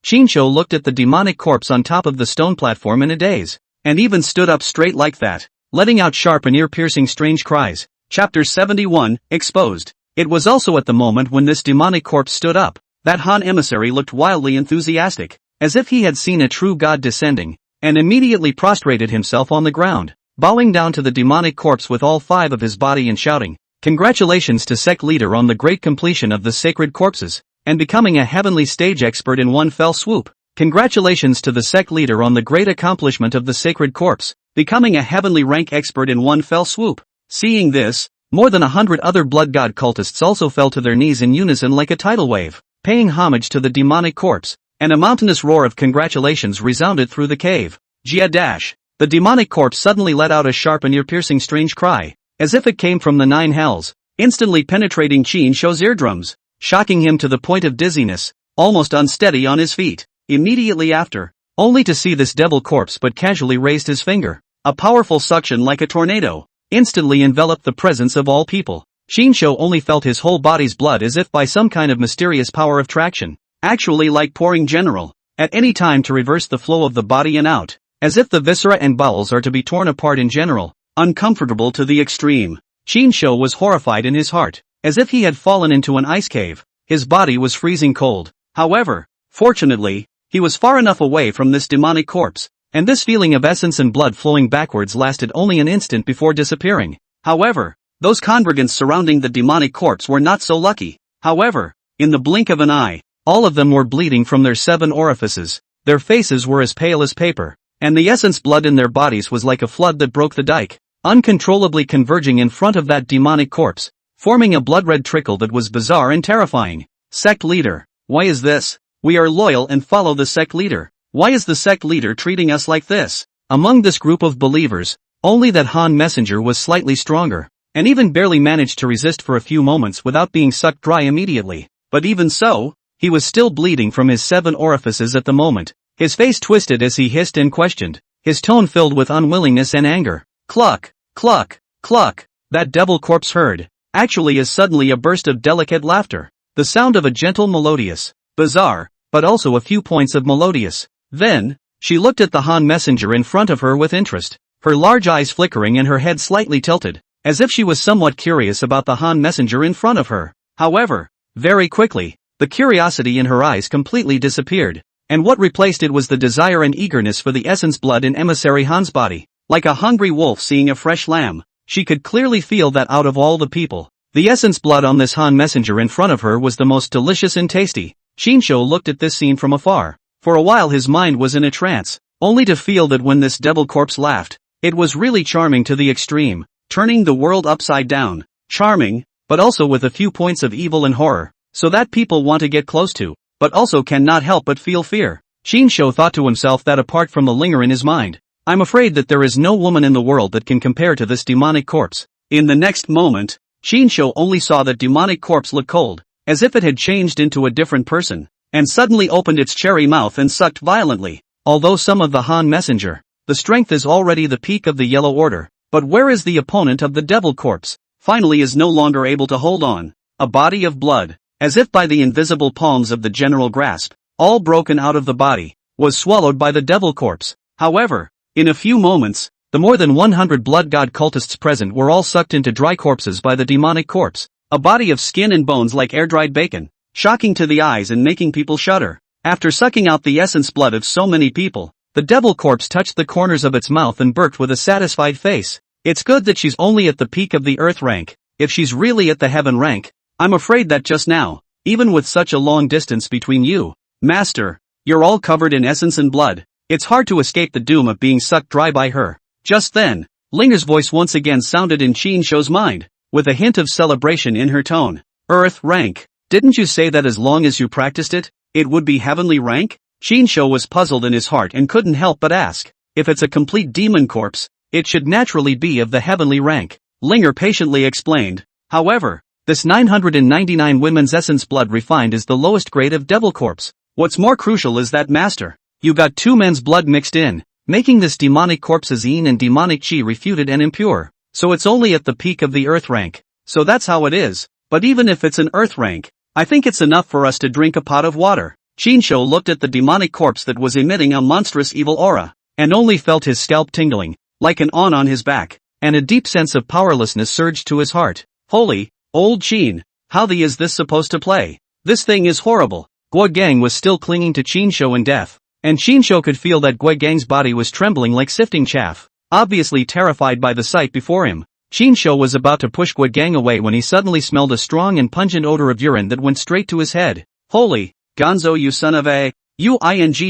Shinsho looked at the demonic corpse on top of the stone platform in a daze, and even stood up straight like that, letting out sharp and ear-piercing strange cries. Chapter 71, Exposed. It was also at the moment when this demonic corpse stood up, that Han emissary looked wildly enthusiastic, as if he had seen a true god descending, and immediately prostrated himself on the ground, bowing down to the demonic corpse with all 5 of his body and shouting, "Congratulations to sect leader on the great completion of the sacred corpses, and becoming a heavenly stage expert in one fell swoop. Congratulations to the sect leader on the great accomplishment of the sacred corpse, becoming a heavenly rank expert in one fell swoop." Seeing this, more than 100 other blood god cultists also fell to their knees in unison like a tidal wave, paying homage to the demonic corpse, and a mountainous roar of congratulations resounded through the cave. Jia dash. The demonic corpse suddenly let out a sharp and ear-piercing strange cry, as if it came from the 9 hells, instantly penetrating Shinsho's eardrums, shocking him to the point of dizziness, almost unsteady on his feet. Immediately after, only to see this devil corpse but casually raised his finger, a powerful suction like a tornado instantly enveloped the presence of all people. Shinsho only felt his whole body's blood as if by some kind of mysterious power of traction, actually like pouring general, at any time to reverse the flow of the body and out, as if the viscera and bowels are to be torn apart in general, uncomfortable to the extreme. Shinsho was horrified in his heart, as if he had fallen into an ice cave. His body was freezing cold. However, fortunately, he was far enough away from this demonic corpse, and this feeling of essence and blood flowing backwards lasted only an instant before disappearing. However, those congregants surrounding the demonic corpse were not so lucky. However, in the blink of an eye, all of them were bleeding from their 7 orifices, their faces were as pale as paper, and the essence blood in their bodies was like a flood that broke the dike, uncontrollably converging in front of that demonic corpse, forming a blood-red trickle that was bizarre and terrifying. Sect leader, why is this? We are loyal and follow the sect leader. Why is the sect leader treating us like this? Among this group of believers, only that Han messenger was slightly stronger, and even barely managed to resist for a few moments without being sucked dry immediately. But even so, he was still bleeding from his 7 orifices at the moment. His face twisted as he hissed and questioned, his tone filled with unwillingness and anger. Cluck, cluck, cluck. That devil corpse heard, actually as suddenly a burst of delicate laughter, the sound of a gentle melodious, bizarre, but also a few points of melodious. Then, she looked at the Han messenger in front of her with interest, her large eyes flickering and her head slightly tilted, as if she was somewhat curious about the Han messenger in front of her. However, very quickly, the curiosity in her eyes completely disappeared, and what replaced it was the desire and eagerness for the essence blood in emissary Han's body. Like a hungry wolf seeing a fresh lamb, she could clearly feel that out of all the people, the essence blood on this Han messenger in front of her was the most delicious and tasty. Shinsho looked at this scene from afar. For a while his mind was in a trance, only to feel that when this devil corpse laughed, it was really charming to the extreme, turning the world upside down. Charming, but also with a few points of evil and horror, so that people want to get close to, but also cannot help but feel fear. Shinsho thought to himself that apart from the linger in his mind, I'm afraid that there is no woman in the world that can compare to this demonic corpse. In the next moment, Shinsho only saw that demonic corpse look cold, as if it had changed into a different person, and suddenly opened its cherry mouth and sucked violently. Although some of the Han messenger, the strength is already the peak of the yellow order, but where is the opponent of the devil corpse? Finally is no longer able to hold on. A body of blood, as if by the invisible palms of the general grasp, all broken out of the body, was swallowed by the devil corpse. However, in a few moments, the more than 100 blood god cultists present were all sucked into dry corpses by the demonic corpse, a body of skin and bones like air-dried bacon, shocking to the eyes and making people shudder. After sucking out the essence blood of so many people, the devil corpse touched the corners of its mouth and burped with a satisfied face. It's good that she's only at the peak of the earth rank. If she's really at the heaven rank, I'm afraid that just now, even with such a long distance between you, Master, you're all covered in essence and blood. It's hard to escape the doom of being sucked dry by her. Just then, Linger's voice once again sounded in Shinsho's mind, with a hint of celebration in her tone. Earth rank. Didn't you say that as long as you practiced it, it would be heavenly rank? Shinsho was puzzled in his heart and couldn't help but ask. If it's a complete demon corpse, it should naturally be of the heavenly rank. Linger patiently explained. However, this 999 women's essence blood refined is the lowest grade of devil corpse. What's more crucial is that, Master, you got 2 men's blood mixed in, making this demonic corpse's yin and demonic chi refuted and impure. So it's only at the peak of the earth rank. So that's how it is. But even if it's an earth rank, I think it's enough for us to drink a pot of water. Chinsho looked at the demonic corpse that was emitting a monstrous evil aura, and only felt his scalp tingling, like an awn on his back, and a deep sense of powerlessness surged to his heart. Holy, old Chin, how is this supposed to play? This thing is horrible. Gui Gang was still clinging to Chinsho in death, and Chinsho could feel that Gui Gang's body was trembling like sifting chaff. Obviously terrified by the sight before him, Chinsho was about to push Gui Gang away when he suddenly smelled a strong and pungent odor of urine that went straight to his head. Holy, Gonzo, you son of a, you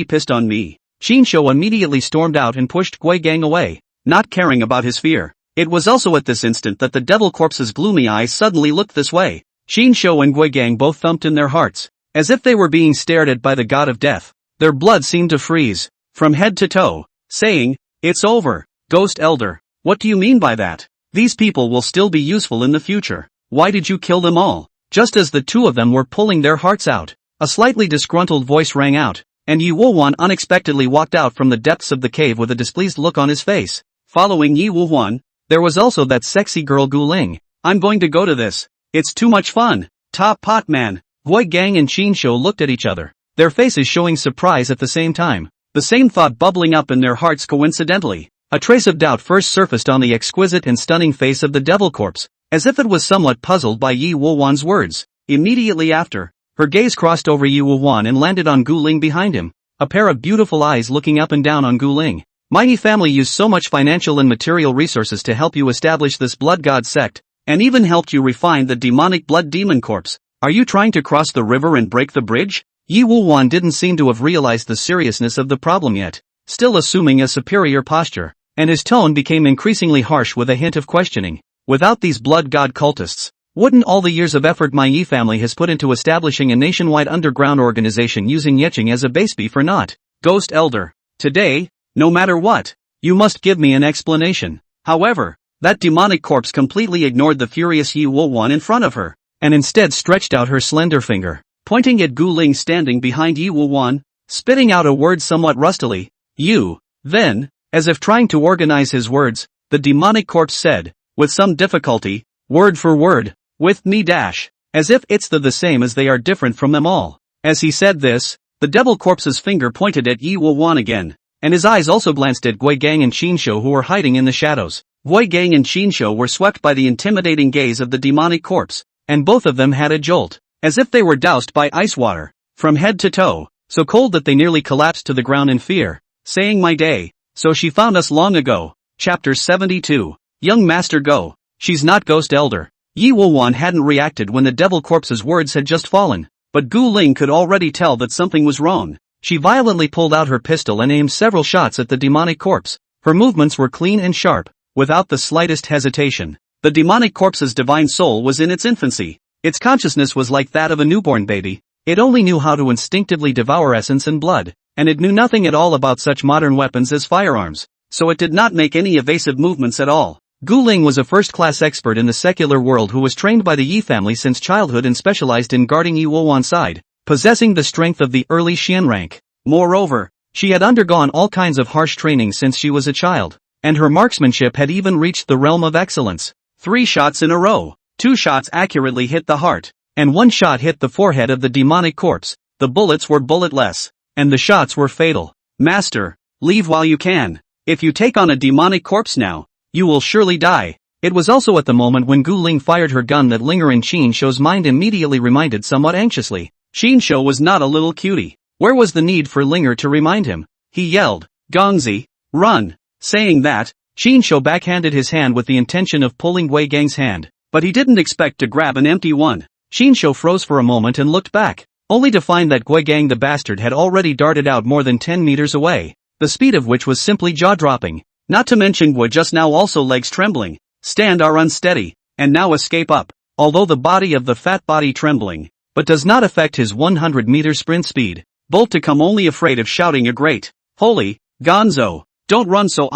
pissed on me. Chinsho immediately stormed out and pushed Gui Gang away, not caring about his fear. It was also at this instant that the devil corpse's gloomy eyes suddenly looked this way. Chinsho and Gui Gang both thumped in their hearts, as if they were being stared at by the god of death. Their blood seemed to freeze, from head to toe, saying, "It's over, Ghost Elder. What do you mean by that? These people will still be useful in the future. Why did you kill them all?" Just as the two of them were pulling their hearts out, a slightly disgruntled voice rang out, and Yi Wuhuan unexpectedly walked out from the depths of the cave with a displeased look on his face. Following Yi Wuhuan, there was also that sexy girl Gu Ling. "I'm going to go to this. It's too much fun. Top pot man." Gui Gang and Chinsho looked at each other, their faces showing surprise at the same time. The same thought bubbling up in their hearts coincidentally. A trace of doubt first surfaced on the exquisite and stunning face of the devil corpse, as if it was somewhat puzzled by Yi Wuhuan's words. Immediately after, her gaze crossed over Yi Wuhuan and landed on Gu Ling behind him, a pair of beautiful eyes looking up and down on Gu Ling. "My Yi family used so much financial and material resources to help you establish this blood god sect, and even helped you refine the demonic blood demon corpse. Are you trying to cross the river and break the bridge?" Yi Wuhuan didn't seem to have realized the seriousness of the problem yet, still assuming a superior posture, and his tone became increasingly harsh with a hint of questioning. "Without these blood god cultists, wouldn't all the years of effort my Yi family has put into establishing a nationwide underground organization using Yeching as a base be for naught? Ghost Elder, today, no matter what, you must give me an explanation." However, that demonic corpse completely ignored the furious Yi Wuhuan in front of her, and instead stretched out her slender finger, pointing at Gu Ling standing behind Yi Wuhuan, spitting out a word somewhat rustily. "You." Then, as if trying to organize his words, the demonic corpse said, with some difficulty, word for word, "With me dash," as if it's the same as they are different from them all. As he said this, the devil corpse's finger pointed at Yi Wuhuan again, and his eyes also glanced at Gui Gang and Chinsho who were hiding in the shadows. Gui Gang and Chinsho were swept by the intimidating gaze of the demonic corpse, and both of them had a jolt, as if they were doused by ice water, from head to toe, so cold that they nearly collapsed to the ground in fear, saying, "My day, so she found us long ago." Chapter 72. Young Master Go. She's not Ghost Elder. Yi Wuhuan hadn't reacted when the devil corpse's words had just fallen, but Gu Ling could already tell that something was wrong. She violently pulled out her pistol and aimed several shots at the demonic corpse. Her movements were clean and sharp, without the slightest hesitation. The demonic corpse's divine soul was in its infancy. Its consciousness was like that of a newborn baby. It only knew how to instinctively devour essence and blood, and it knew nothing at all about such modern weapons as firearms, so it did not make any evasive movements at all. Gu Ling was a first-class expert in the secular world who was trained by the Yi family since childhood and specialized in guarding Yi Wuhuan's side, possessing the strength of the early Xian rank. Moreover, she had undergone all kinds of harsh training since she was a child, and her marksmanship had even reached the realm of excellence. 3 shots in a row. 2 shots accurately hit the heart, and 1 shot hit the forehead of the demonic corpse. The bullets were bulletless, and the shots were fatal. "Master, leave while you can. If you take on a demonic corpse now, you will surely die." It was also at the moment when Gu Ling fired her gun that Linger in Chinsho's mind immediately reminded somewhat anxiously. Chinsho was not a little cutie. Where was the need for Linger to remind him? He yelled, "Gongzi, run!" Saying that, Chinsho backhanded his hand with the intention of pulling Wei Gang's hand, but he didn't expect to grab an empty one. Chinsho froze for a moment and looked back, only to find that Gui Gang the bastard had already darted out more than 10 meters away, the speed of which was simply jaw-dropping. Not to mention Gui just now also legs trembling, stand are unsteady, and now escape up, although the body of the fat body trembling, but does not affect his 100-meter sprint speed. Bolt to come only afraid of shouting a great, "Holy, Gonzo, don't run so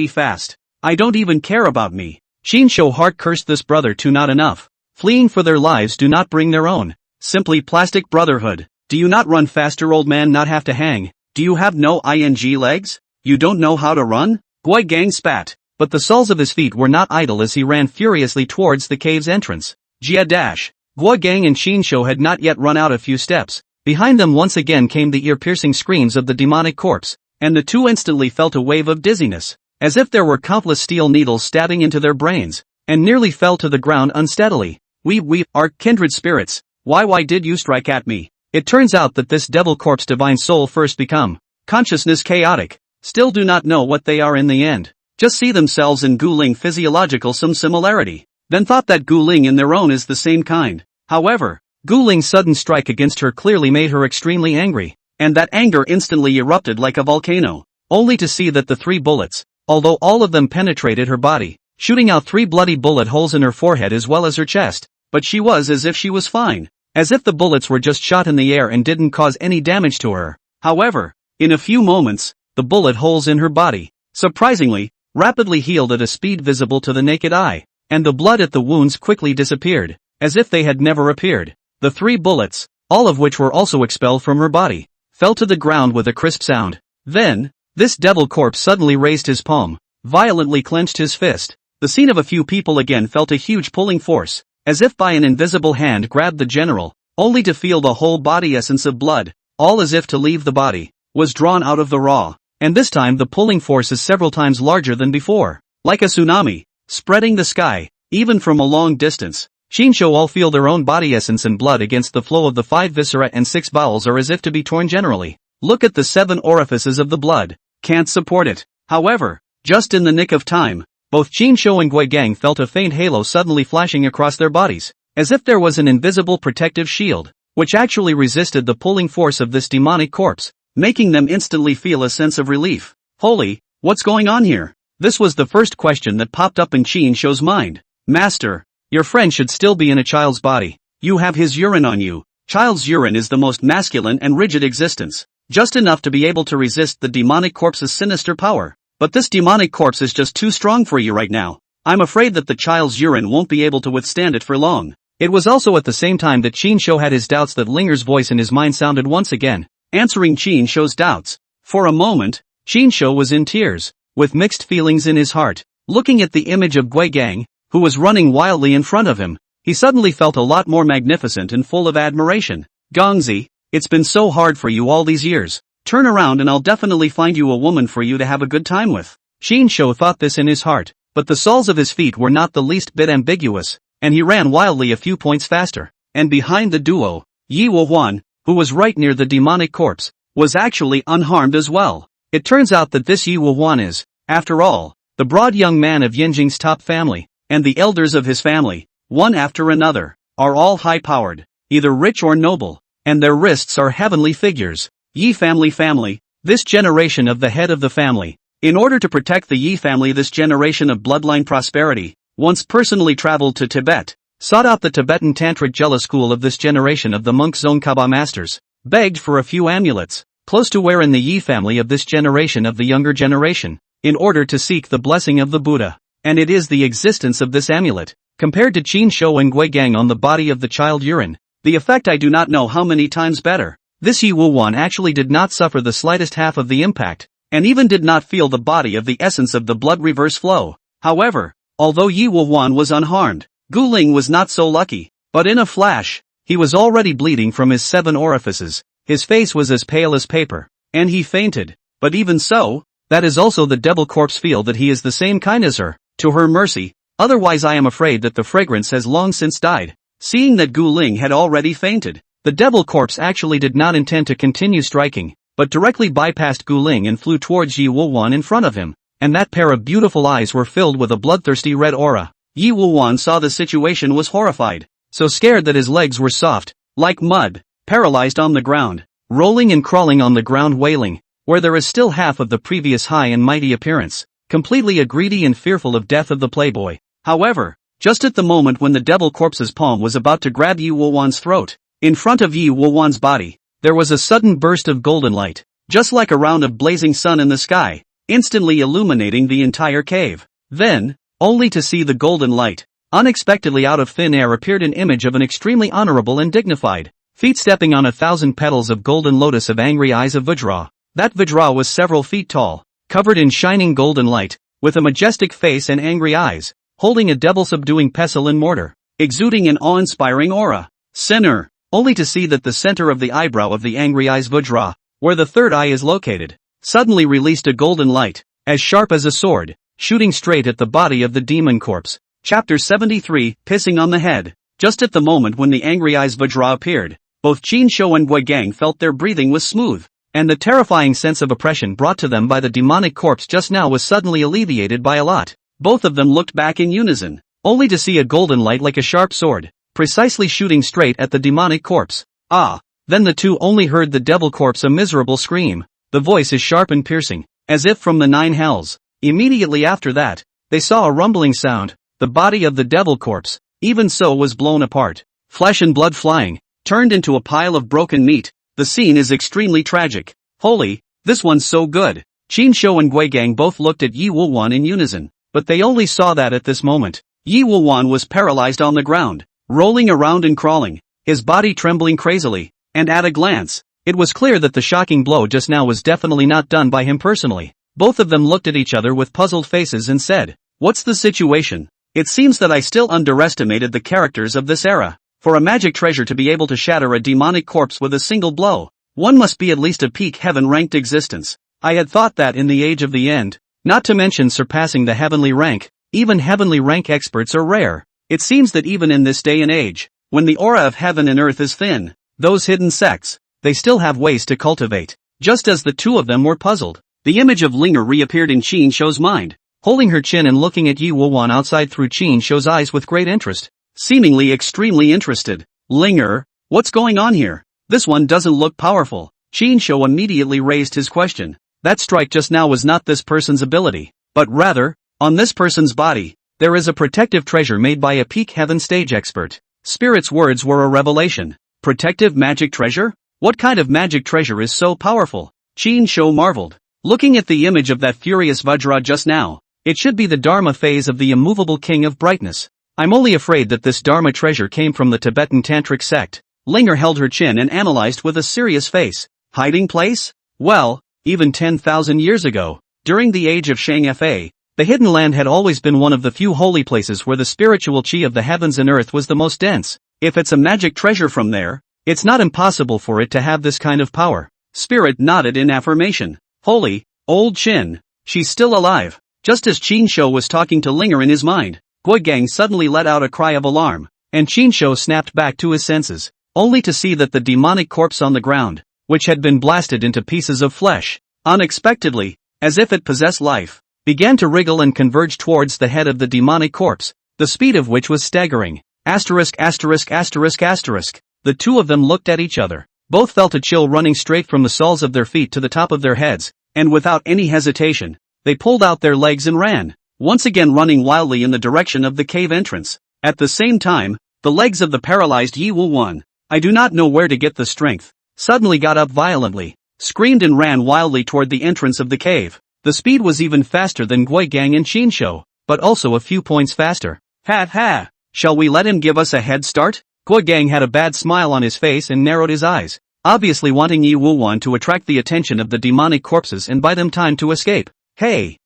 fast. I don't even care about me." Chinsho heart cursed this brother to not enough. Fleeing for their lives do not bring their own. Simply plastic brotherhood. Do you not run faster, old man, not have to hang? Do you have no legs? You don't know how to run? Gui Gang spat, but the soles of his feet were not idle as he ran furiously towards the cave's entrance. Jia dash. Gui Gang and Chinsho had not yet run out a few steps, Behind them once again came the ear-piercing screams of the demonic corpse, and the two instantly felt a wave of dizziness, as if there were countless steel needles stabbing into their brains, and nearly fell to the ground unsteadily. We are kindred spirits. Why did you strike at me? It turns out that this devil corpse divine soul first become consciousness chaotic, still do not know what they are in the end, just see themselves in Guling physiological some similarity, then thought that Guling in their own is the same kind. However, Guling's sudden strike against her clearly made her extremely angry, and that anger instantly erupted like a volcano, only to see that the 3 bullets, although all of them penetrated her body, shooting out 3 bloody bullet holes in her forehead as well as her chest, but she was as if she was fine, as if the bullets were just shot in the air and didn't cause any damage to her. However, in a few moments, the bullet holes in her body, surprisingly, rapidly healed at a speed visible to the naked eye, and the blood at the wounds quickly disappeared, as if they had never appeared. The 3 bullets, all of which were also expelled from her body, fell to the ground with a crisp sound. Then, this devil corpse suddenly raised his palm, violently clenched his fist. The scene of a few people again felt a huge pulling force, as if by an invisible hand grabbed the general, only to feel the whole body essence of blood, all as if to leave the body, was drawn out of the raw, and this time the pulling force is several times larger than before, like a tsunami, spreading the sky, even from a long distance. Shinsho all feel their own body essence and blood against the flow of the 5 viscera and 6 bowels are as if to be torn generally. Look at the 7 orifices of the blood, can't support it. However, just in the nick of time, both Shinsho and Guigang felt a faint halo suddenly flashing across their bodies, as if there was an invisible protective shield, which actually resisted the pulling force of this demonic corpse, making them instantly feel a sense of relief. Holy, what's going on here? This was the first question that popped up in Shinsho's mind. Master, your friend should still be in a child's body. You have his urine on you. Child's urine is the most masculine and rigid existence, just enough to be able to resist the demonic corpse's sinister power. But this demonic corpse is just too strong for you right now. I'm afraid that the child's urine won't be able to withstand it for long. It was also at the same time that Shinsho had his doubts that Linger's voice in his mind sounded once again, answering Shinsho's doubts. For a moment, Shinsho was in tears, with mixed feelings in his heart. Looking at the image of Guigang, who was running wildly in front of him, he suddenly felt a lot more magnificent and full of admiration. Gongzi, it's been so hard for you all these years. Turn around and I'll definitely find you a woman for you to have a good time with. Shinsho thought this in his heart, but the soles of his feet were not the least bit ambiguous, and he ran wildly a few points faster. And behind the duo, Yi Wuhuan, who was right near the demonic corpse, was actually unharmed as well. It turns out that this Yi Wuhuan is, after all, the broad young man of Yanjing's top family, and the elders of his family, one after another, are all high-powered, either rich or noble, and their wrists are heavenly figures. Yi family, this generation of the head of the family. In order to protect the Yi family, this generation of bloodline prosperity, once personally traveled to Tibet, sought out the Tibetan Tantric Jela school of this generation of the monk Zongkaba masters, begged for a few amulets, close to where in the Yi family of this generation of the younger generation, in order to seek the blessing of the Buddha. And it is the existence of this amulet, compared to Shinsho and Guigang on the body of the child urine, the effect I do not know how many times better. This Yi Wuhuan actually did not suffer the slightest half of the impact, and even did not feel the body of the essence of the blood reverse flow. However, although Yi Wuhuan was unharmed, Guling was not so lucky, but in a flash, he was already bleeding from his 7 orifices, his face was as pale as paper, and he fainted. But even so, that is also the devil corpse feel that he is the same kind as her. To her mercy, otherwise I am afraid that the fragrance has long since died. Seeing that Guling had already fainted, the devil corpse actually did not intend to continue striking, but directly bypassed Guling and flew towards Yi Wuhuan in front of him, and that pair of beautiful eyes were filled with a bloodthirsty red aura. Yi Wuhuan saw the situation, was horrified, so scared that his legs were soft, like mud, paralyzed on the ground, rolling and crawling on the ground wailing, where there is still half of the previous high and mighty appearance. Completely a greedy and fearful of death of the playboy. However, just at the moment when the devil corpse's palm was about to grab Yi Wuhuan's throat, in front of Yi Wuhuan's body, there was a sudden burst of golden light, just like a round of blazing sun in the sky, instantly illuminating the entire cave. Then, only to see the golden light, unexpectedly out of thin air appeared an image of an extremely honorable and dignified, feet stepping on 1,000 petals of golden lotus of angry eyes of Vajra. That Vajra was several feet tall, covered in shining golden light, with a majestic face and angry eyes, holding a devil-subduing pestle and mortar, exuding an awe-inspiring aura. Sinner, only to see that the center of the eyebrow of the angry eyes Vajra, where the third eye is located, suddenly released a golden light, as sharp as a sword, shooting straight at the body of the demon corpse. Chapter 73, Pissing on the Head. Just at the moment when the angry eyes Vajra appeared, both Qin Shou and Guigang felt their breathing was smooth, and the terrifying sense of oppression brought to them by the demonic corpse just now was suddenly alleviated by a lot. Both of them looked back in unison, only to see a golden light like a sharp sword, precisely shooting straight at the demonic corpse. Ah! Then the two only heard the devil corpse a miserable scream. The voice is sharp and piercing, as if from the nine hells. Immediately after that, they saw a rumbling sound. The body of the devil corpse, even so, was blown apart, flesh and blood flying, turned into a pile of broken meat. The scene is extremely tragic. Holy, this one's so good. Qin Shou and Guigang both looked at Yi Wulwan in unison, but they only saw that at this moment, Yi Wulwan was paralyzed on the ground, rolling around and crawling, his body trembling crazily, and at a glance, it was clear that the shocking blow just now was definitely not done by him personally. Both of them looked at each other with puzzled faces and said, "What's the situation? It seems that I still underestimated the characters of this era. For a magic treasure to be able to shatter a demonic corpse with a single blow, one must be at least a peak heaven-ranked existence. I had thought that in the age of the end, not to mention surpassing the heavenly rank, even heavenly rank experts are rare. It seems that even in this day and age, when the aura of heaven and earth is thin, those hidden sects, they still have ways to cultivate." Just as the two of them were puzzled, the image of Linger reappeared in Qin Shou's mind, holding her chin and looking at Yi Wulwan outside through Qin Shou's eyes with great interest. Seemingly extremely interested. "Linger, what's going on here? This one doesn't look powerful." Qin Shou immediately raised his question. That strike just now was not this person's ability, but rather, on this person's body, there is a protective treasure made by a peak heaven stage expert. Spirit's words were a revelation. Protective magic treasure? What kind of magic treasure is so powerful? Qin Shou marveled. Looking at the image of that furious Vajra just now, it should be the Dharma phase of the immovable king of brightness. I'm only afraid that this Dharma treasure came from the Tibetan Tantric sect. Linger held her chin and analyzed with a serious face. Hiding place? Well, even 10,000 years ago, during the age of Shang Fa, the Hidden Land had always been one of the few holy places where the spiritual chi of the heavens and earth was the most dense. If it's a magic treasure from there, it's not impossible for it to have this kind of power. Spirit nodded in affirmation. Holy, old Qin, she's still alive. Just as Qin Shou was talking to Linger in his mind, Guigang suddenly let out a cry of alarm, and Qin Shou snapped back to his senses, only to see that the demonic corpse on the ground, which had been blasted into pieces of flesh, unexpectedly, as if it possessed life, began to wriggle and converge towards the head of the demonic corpse, the speed of which was staggering. Asterisk asterisk asterisk asterisk. The two of them looked at each other. Both felt a chill running straight from the soles of their feet to the top of their heads, and without any hesitation, they pulled out their legs and ran, once again running wildly in the direction of the cave entrance. At the same time, the legs of the paralyzed Yi Wulwan, I do not know where to get the strength, suddenly got up violently, screamed and ran wildly toward the entrance of the cave. The speed was even faster than Guigang and Qin Shou, but also a few points faster. Ha ha! Shall we let him give us a head start? Guigang had a bad smile on his face and narrowed his eyes, obviously wanting Yi Wulwan to attract the attention of the demonic corpses and buy them time to escape. Hey,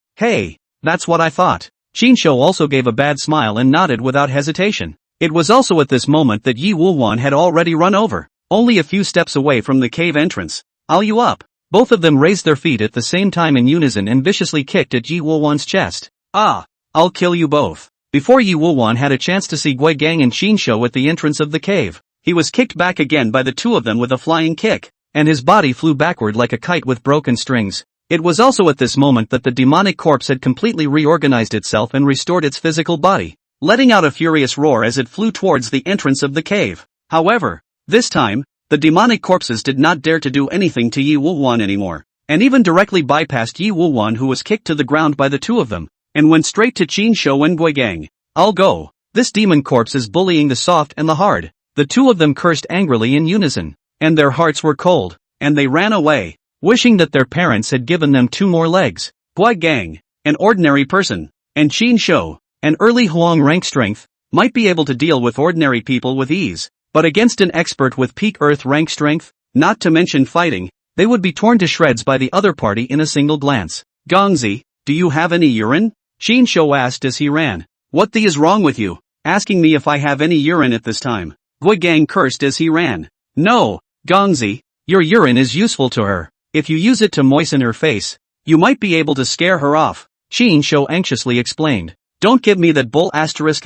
that's what I thought. Qin Shou also gave a bad smile and nodded without hesitation. It was also at this moment that Yi Wulwan had already run over, only a few steps away from the cave entrance. "I'll you up." Both of them raised their feet at the same time in unison and viciously kicked at Yi Wulwan's chest. "Ah, I'll kill you both." Before Yi Wulwan had a chance to see Guigang and Qin Shou at the entrance of the cave, he was kicked back again by the two of them with a flying kick, and his body flew backward like a kite with broken strings. It was also at this moment that the demonic corpse had completely reorganized itself and restored its physical body, letting out a furious roar as it flew towards the entrance of the cave. However, this time, the demonic corpses did not dare to do anything to Yi Wulwan anymore, and even directly bypassed Yi Wulwan, who was kicked to the ground by the two of them, and went straight to Qin Shou and Guigang. "I'll go. This demon corpse is bullying the soft and the hard." The two of them cursed angrily in unison, and their hearts were cold, and they ran away, wishing that their parents had given them 2 more legs. Guigang, an ordinary person, and Qin Shou, an early Huang rank strength, might be able to deal with ordinary people with ease, but against an expert with peak earth rank strength, not to mention fighting, they would be torn to shreds by the other party in a single glance. "Gongzi, do you have any urine?" Qin Shou asked as he ran. "What the is wrong with you, asking me if I have any urine at this time?" Guigang cursed as he ran. No, Gongzi, your urine is useful to her. If you use it to moisten her face, you might be able to scare her off, Qin Shou anxiously explained. Don't give me that bull asterisk.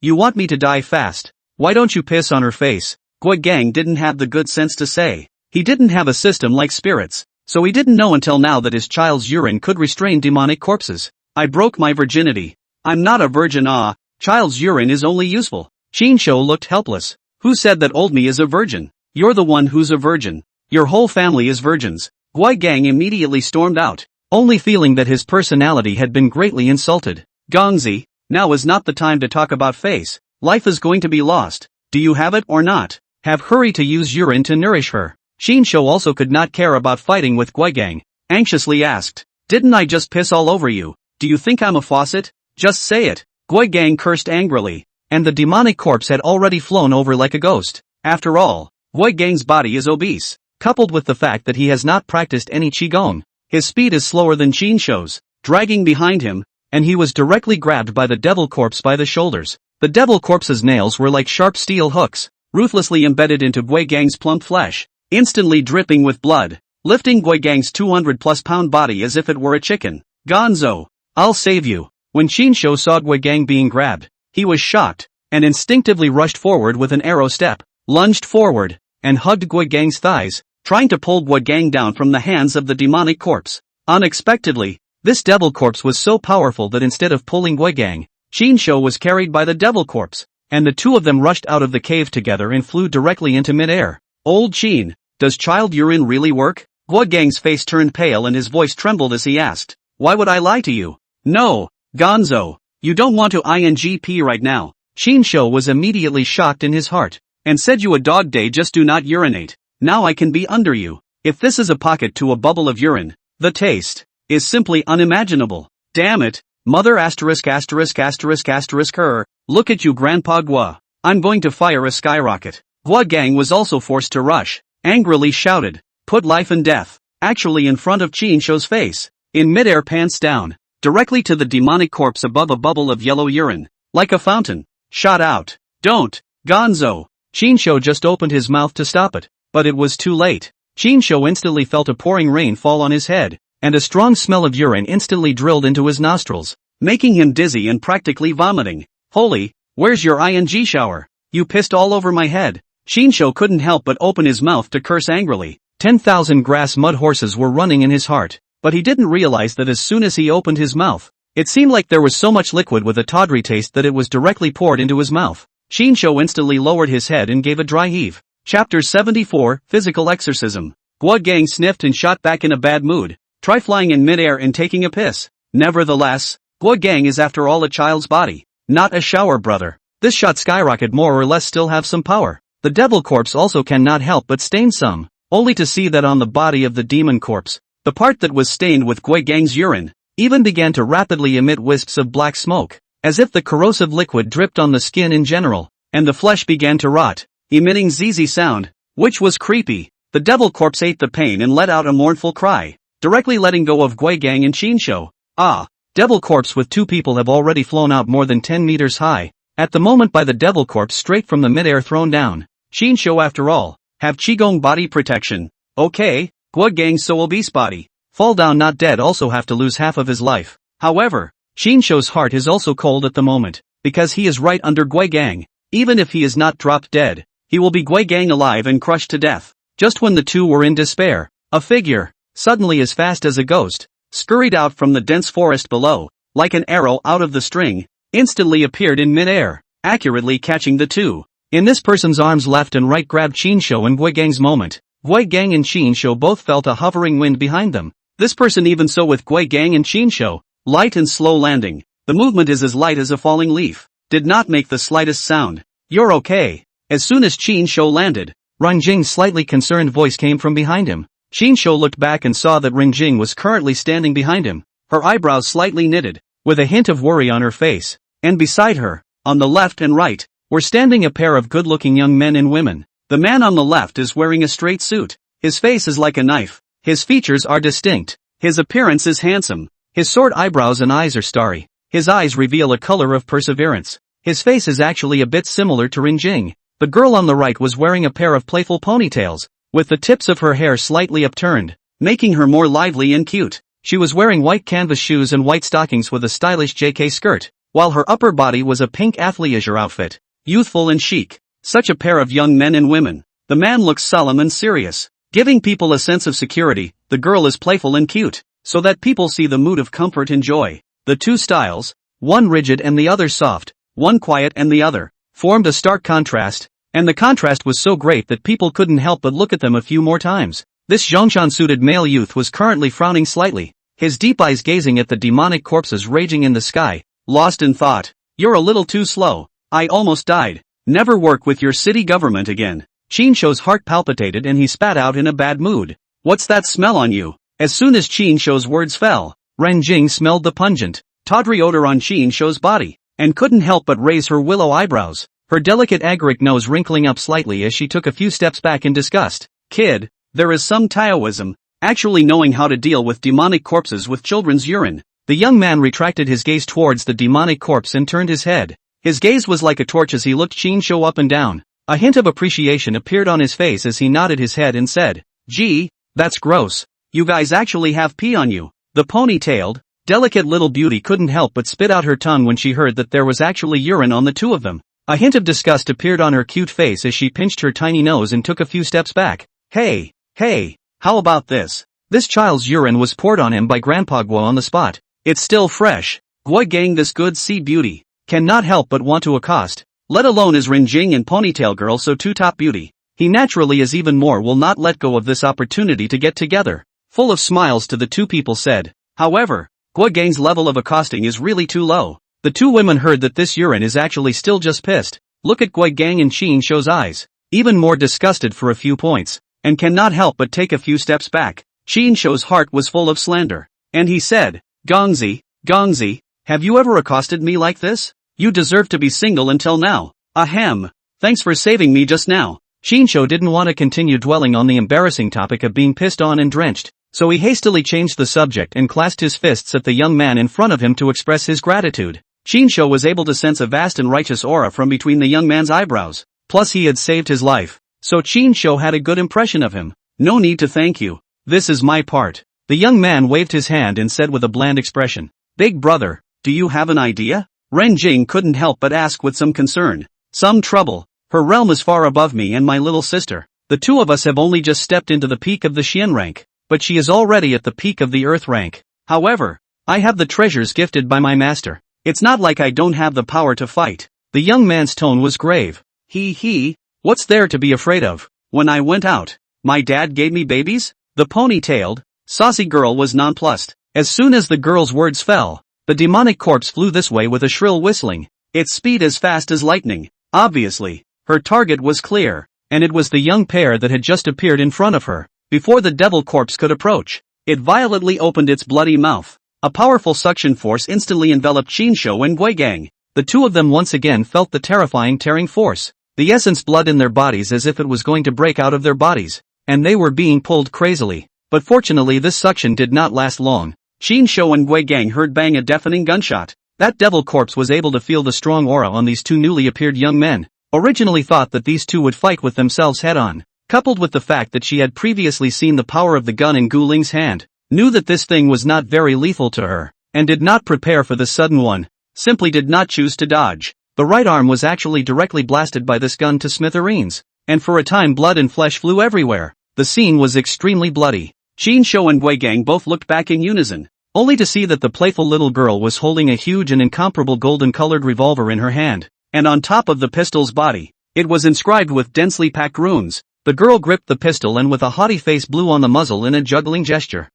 You want me to die fast. Why don't you piss on her face? Gui Gang didn't have the good sense to say. He didn't have a system like spirits, so he didn't know until now that his child's urine could restrain demonic corpses. I broke my virginity. I'm not a virgin. Child's urine is only useful. Qin Shou looked helpless. Who said that old me is a virgin? You're the one who's a virgin. Your whole family is virgins. Gui Gang immediately stormed out, only feeling that his personality had been greatly insulted. Gongzi, now is not the time to talk about face. Life is going to be lost. Do you have it or not? Have hurry to use urine to nourish her. Qin Shou also could not care about fighting with Gui Gang, anxiously asked. Didn't I just piss all over you? Do you think I'm a faucet? Just say it. Gui Gang cursed angrily, and the demonic corpse had already flown over like a ghost. After all, Gui Gang's body is obese, coupled with the fact that he has not practiced any qigong. His speed is slower than Qin Shou's, dragging behind him, and he was directly grabbed by the devil corpse by the shoulders. The devil corpse's nails were like sharp steel hooks, ruthlessly embedded into Gui Gang's plump flesh, instantly dripping with blood, lifting Gui Gang's 200-plus-pound body as if it were a chicken. Gonzo, I'll save you. When Qin Shou saw Gui Gang being grabbed, he was shocked, and instinctively rushed forward with an arrow step, lunged forward, and hugged Gui Gang's thighs, trying to pull Gui Gang down from the hands of the demonic corpse. Unexpectedly, this devil corpse was so powerful that instead of pulling Gui Gang, Qin Shou was carried by the devil corpse, and the two of them rushed out of the cave together and flew directly into midair. Old Qin, does child urine really work? Gui Gang's face turned pale and his voice trembled as he asked. Why would I lie to you? No, Gonzo, you don't want to INGP right now. Qin Shou was immediately shocked in his heart, and said you a dog day just do not urinate. Now I can be under you. If this is a pocket to a bubble of urine, the taste is simply unimaginable. Damn it, mother asterisk. Look at you Grandpa Gua. I'm going to fire a skyrocket. Gua Gang was also forced to rush, angrily shouted, put life and death, actually in front of Qin Shou's face, in midair pants down, directly to the demonic corpse above a bubble of yellow urine, like a fountain, shot out. Don't, Gonzo. Qin Shou just opened his mouth to stop it, but it was too late. Qin Shou instantly felt a pouring rain fall on his head, and a strong smell of urine instantly drilled into his nostrils, making him dizzy and practically vomiting. Holy, where's your ING shower? You pissed all over my head. Qin Shou couldn't help but open his mouth to curse angrily. 10,000 grass mud horses were running in his heart, but he didn't realize that as soon as he opened his mouth, it seemed like there was so much liquid with a tawdry taste that it was directly poured into his mouth. Qin Shou instantly lowered his head and gave a dry heave. Chapter 74, Physical Exorcism. Gua Gang sniffed and shot back in a bad mood. Try flying in midair and taking a piss. Nevertheless, Gua Gang is after all a child's body, not a shower brother. This shot skyrocket more or less still have some power. The devil corpse also cannot help but stain some, only to see that on the body of the demon corpse, the part that was stained with Gui Gang's urine, even began to rapidly emit wisps of black smoke, as if the corrosive liquid dripped on the skin in general, and the flesh began to rot, emitting ZZ sound, which was creepy. The devil corpse ate the pain and let out a mournful cry, directly letting go of Gui Gang and Qin Shou. Devil corpse with two people have already flown out more than 10 meters high, at the moment by the devil corpse straight from the midair thrown down. Qin Shou after all, have qigong body protection. Okay, Gui Gang's so obese body, fall down not dead also have to lose half of his life. However, Qin Shou's heart is also cold at the moment, because he is right under Gui Gang. Even if he is not dropped dead, he will be Gui Gang alive and crushed to death. Just when the two were in despair, a figure, suddenly as fast as a ghost, scurried out from the dense forest below, like an arrow out of the string, instantly appeared in midair, accurately catching the two. In this person's arms left and right grabbed Qin Shou and Gui Gang's moment. Gui Gang and Qin Shou both felt a hovering wind behind them. This person even so with Gui Gang and Qin Shou, light and slow landing. The movement is as light as a falling leaf. Did not make the slightest sound. You're okay. As soon as Qin Shou landed, Renjing's slightly concerned voice came from behind him. Qin Shou looked back and saw that Renjing was currently standing behind him, her eyebrows slightly knitted, with a hint of worry on her face, and beside her, on the left and right, were standing a pair of good-looking young men and women. The man on the left is wearing a straight suit. His face is like a knife. His features are distinct. His appearance is handsome. His sword eyebrows and eyes are starry. His eyes reveal a color of perseverance. His face is actually a bit similar to Renjing. The girl on the right was wearing a pair of playful ponytails, with the tips of her hair slightly upturned, making her more lively and cute. She was wearing white canvas shoes and white stockings with a stylish JK skirt, while her upper body was a pink athleisure outfit, youthful and chic. Such a pair of young men and women. The man looks solemn and serious, giving people a sense of security. The girl is playful and cute, so that people see the mood of comfort and joy. The two styles, one rigid and the other soft, one quiet and the other, formed a stark contrast, and the contrast was so great that people couldn't help but look at them a few more times. This Zhongshan-suited male youth was currently frowning slightly, his deep eyes gazing at the demonic corpses raging in the sky, lost in thought. You're a little too slow. I almost died. Never work with your city government again. Qinshuo's heart palpitated and he spat out in a bad mood. What's that smell on you? As soon as Qinshuo's words fell, Renjing smelled the pungent, tawdry odor on Qinshuo's body, and couldn't help but raise her willow eyebrows, her delicate agaric nose wrinkling up slightly as she took a few steps back in disgust. Kid, there is some Taoism, actually knowing how to deal with demonic corpses with children's urine. The young man retracted his gaze towards the demonic corpse and turned his head. His gaze was like a torch as he looked Qinshuo up and down. A hint of appreciation appeared on his face as he nodded his head and said, "Gee, that's gross. You guys actually have pee on you." The pony-tailed, delicate little beauty couldn't help but spit out her tongue when she heard that there was actually urine on the two of them. A hint of disgust appeared on her cute face as she pinched her tiny nose and took a few steps back. Hey, how about this? This child's urine was poured on him by Grandpa Guo on the spot. It's still fresh. Guo Gang, this good sea beauty, cannot help but want to accost, let alone is Renjing and Ponytail Girl so too top beauty. He naturally is even more will not let go of this opportunity to get together. Full of smiles to the two people said. However, Guo Gang's level of accosting is really too low. The two women heard that this urine is actually still just pissed. Look at Guo Gang and Qinshuo's eyes, even more disgusted for a few points, and cannot help but take a few steps back. Qinshuo's heart was full of slander, and he said, Gongzi, have you ever accosted me like this? You deserve to be single until now. Ahem. Thanks for saving me just now. Qinshuo didn't want to continue dwelling on the embarrassing topic of being pissed on and drenched, so he hastily changed the subject and clasped his fists at the young man in front of him to express his gratitude. Qinshuo was able to sense a vast and righteous aura from between the young man's eyebrows, plus he had saved his life, so Qinshuo had a good impression of him. No need to thank you. This is my part. The young man waved his hand and said with a bland expression, Big brother, do you have an idea? Renjing couldn't help but ask with some concern. Some trouble. Her realm is far above me and my little sister. The two of us have only just stepped into the peak of the Xian rank, but she is already at the peak of the earth rank. However, I have the treasures gifted by my master. It's not like I don't have the power to fight. The young man's tone was grave. What's there to be afraid of? When I went out, my dad gave me babies? The pony-tailed, saucy girl was nonplussed. As soon as the girl's words fell, the demonic corpse flew this way with a shrill whistling, its speed as fast as lightning. Obviously, her target was clear, and it was the young pair that had just appeared in front of her. Before the devil corpse could approach, it violently opened its bloody mouth. A powerful suction force instantly enveloped Qinshuo and Guo Gang. The two of them once again felt the terrifying tearing force, the essence blood in their bodies as if it was going to break out of their bodies, and they were being pulled crazily. But fortunately this suction did not last long. Qinshuo and Guo Gang heard bang a deafening gunshot. That devil corpse was able to feel the strong aura on these two newly appeared young men. Originally thought that these two would fight with themselves head-on, coupled with the fact that she had previously seen the power of the gun in Gu Ling's hand, knew that this thing was not very lethal to her, and did not prepare for the sudden one, simply did not choose to dodge. The right arm was actually directly blasted by this gun to smithereens, and for a time blood and flesh flew everywhere. The scene was extremely bloody. Qinshuo and Guo Gang both looked back in unison, only to see that the playful little girl was holding a huge and incomparable golden-colored revolver in her hand, and on top of the pistol's body, it was inscribed with densely packed runes. The girl gripped the pistol and with a haughty face blew on the muzzle in a juggling gesture.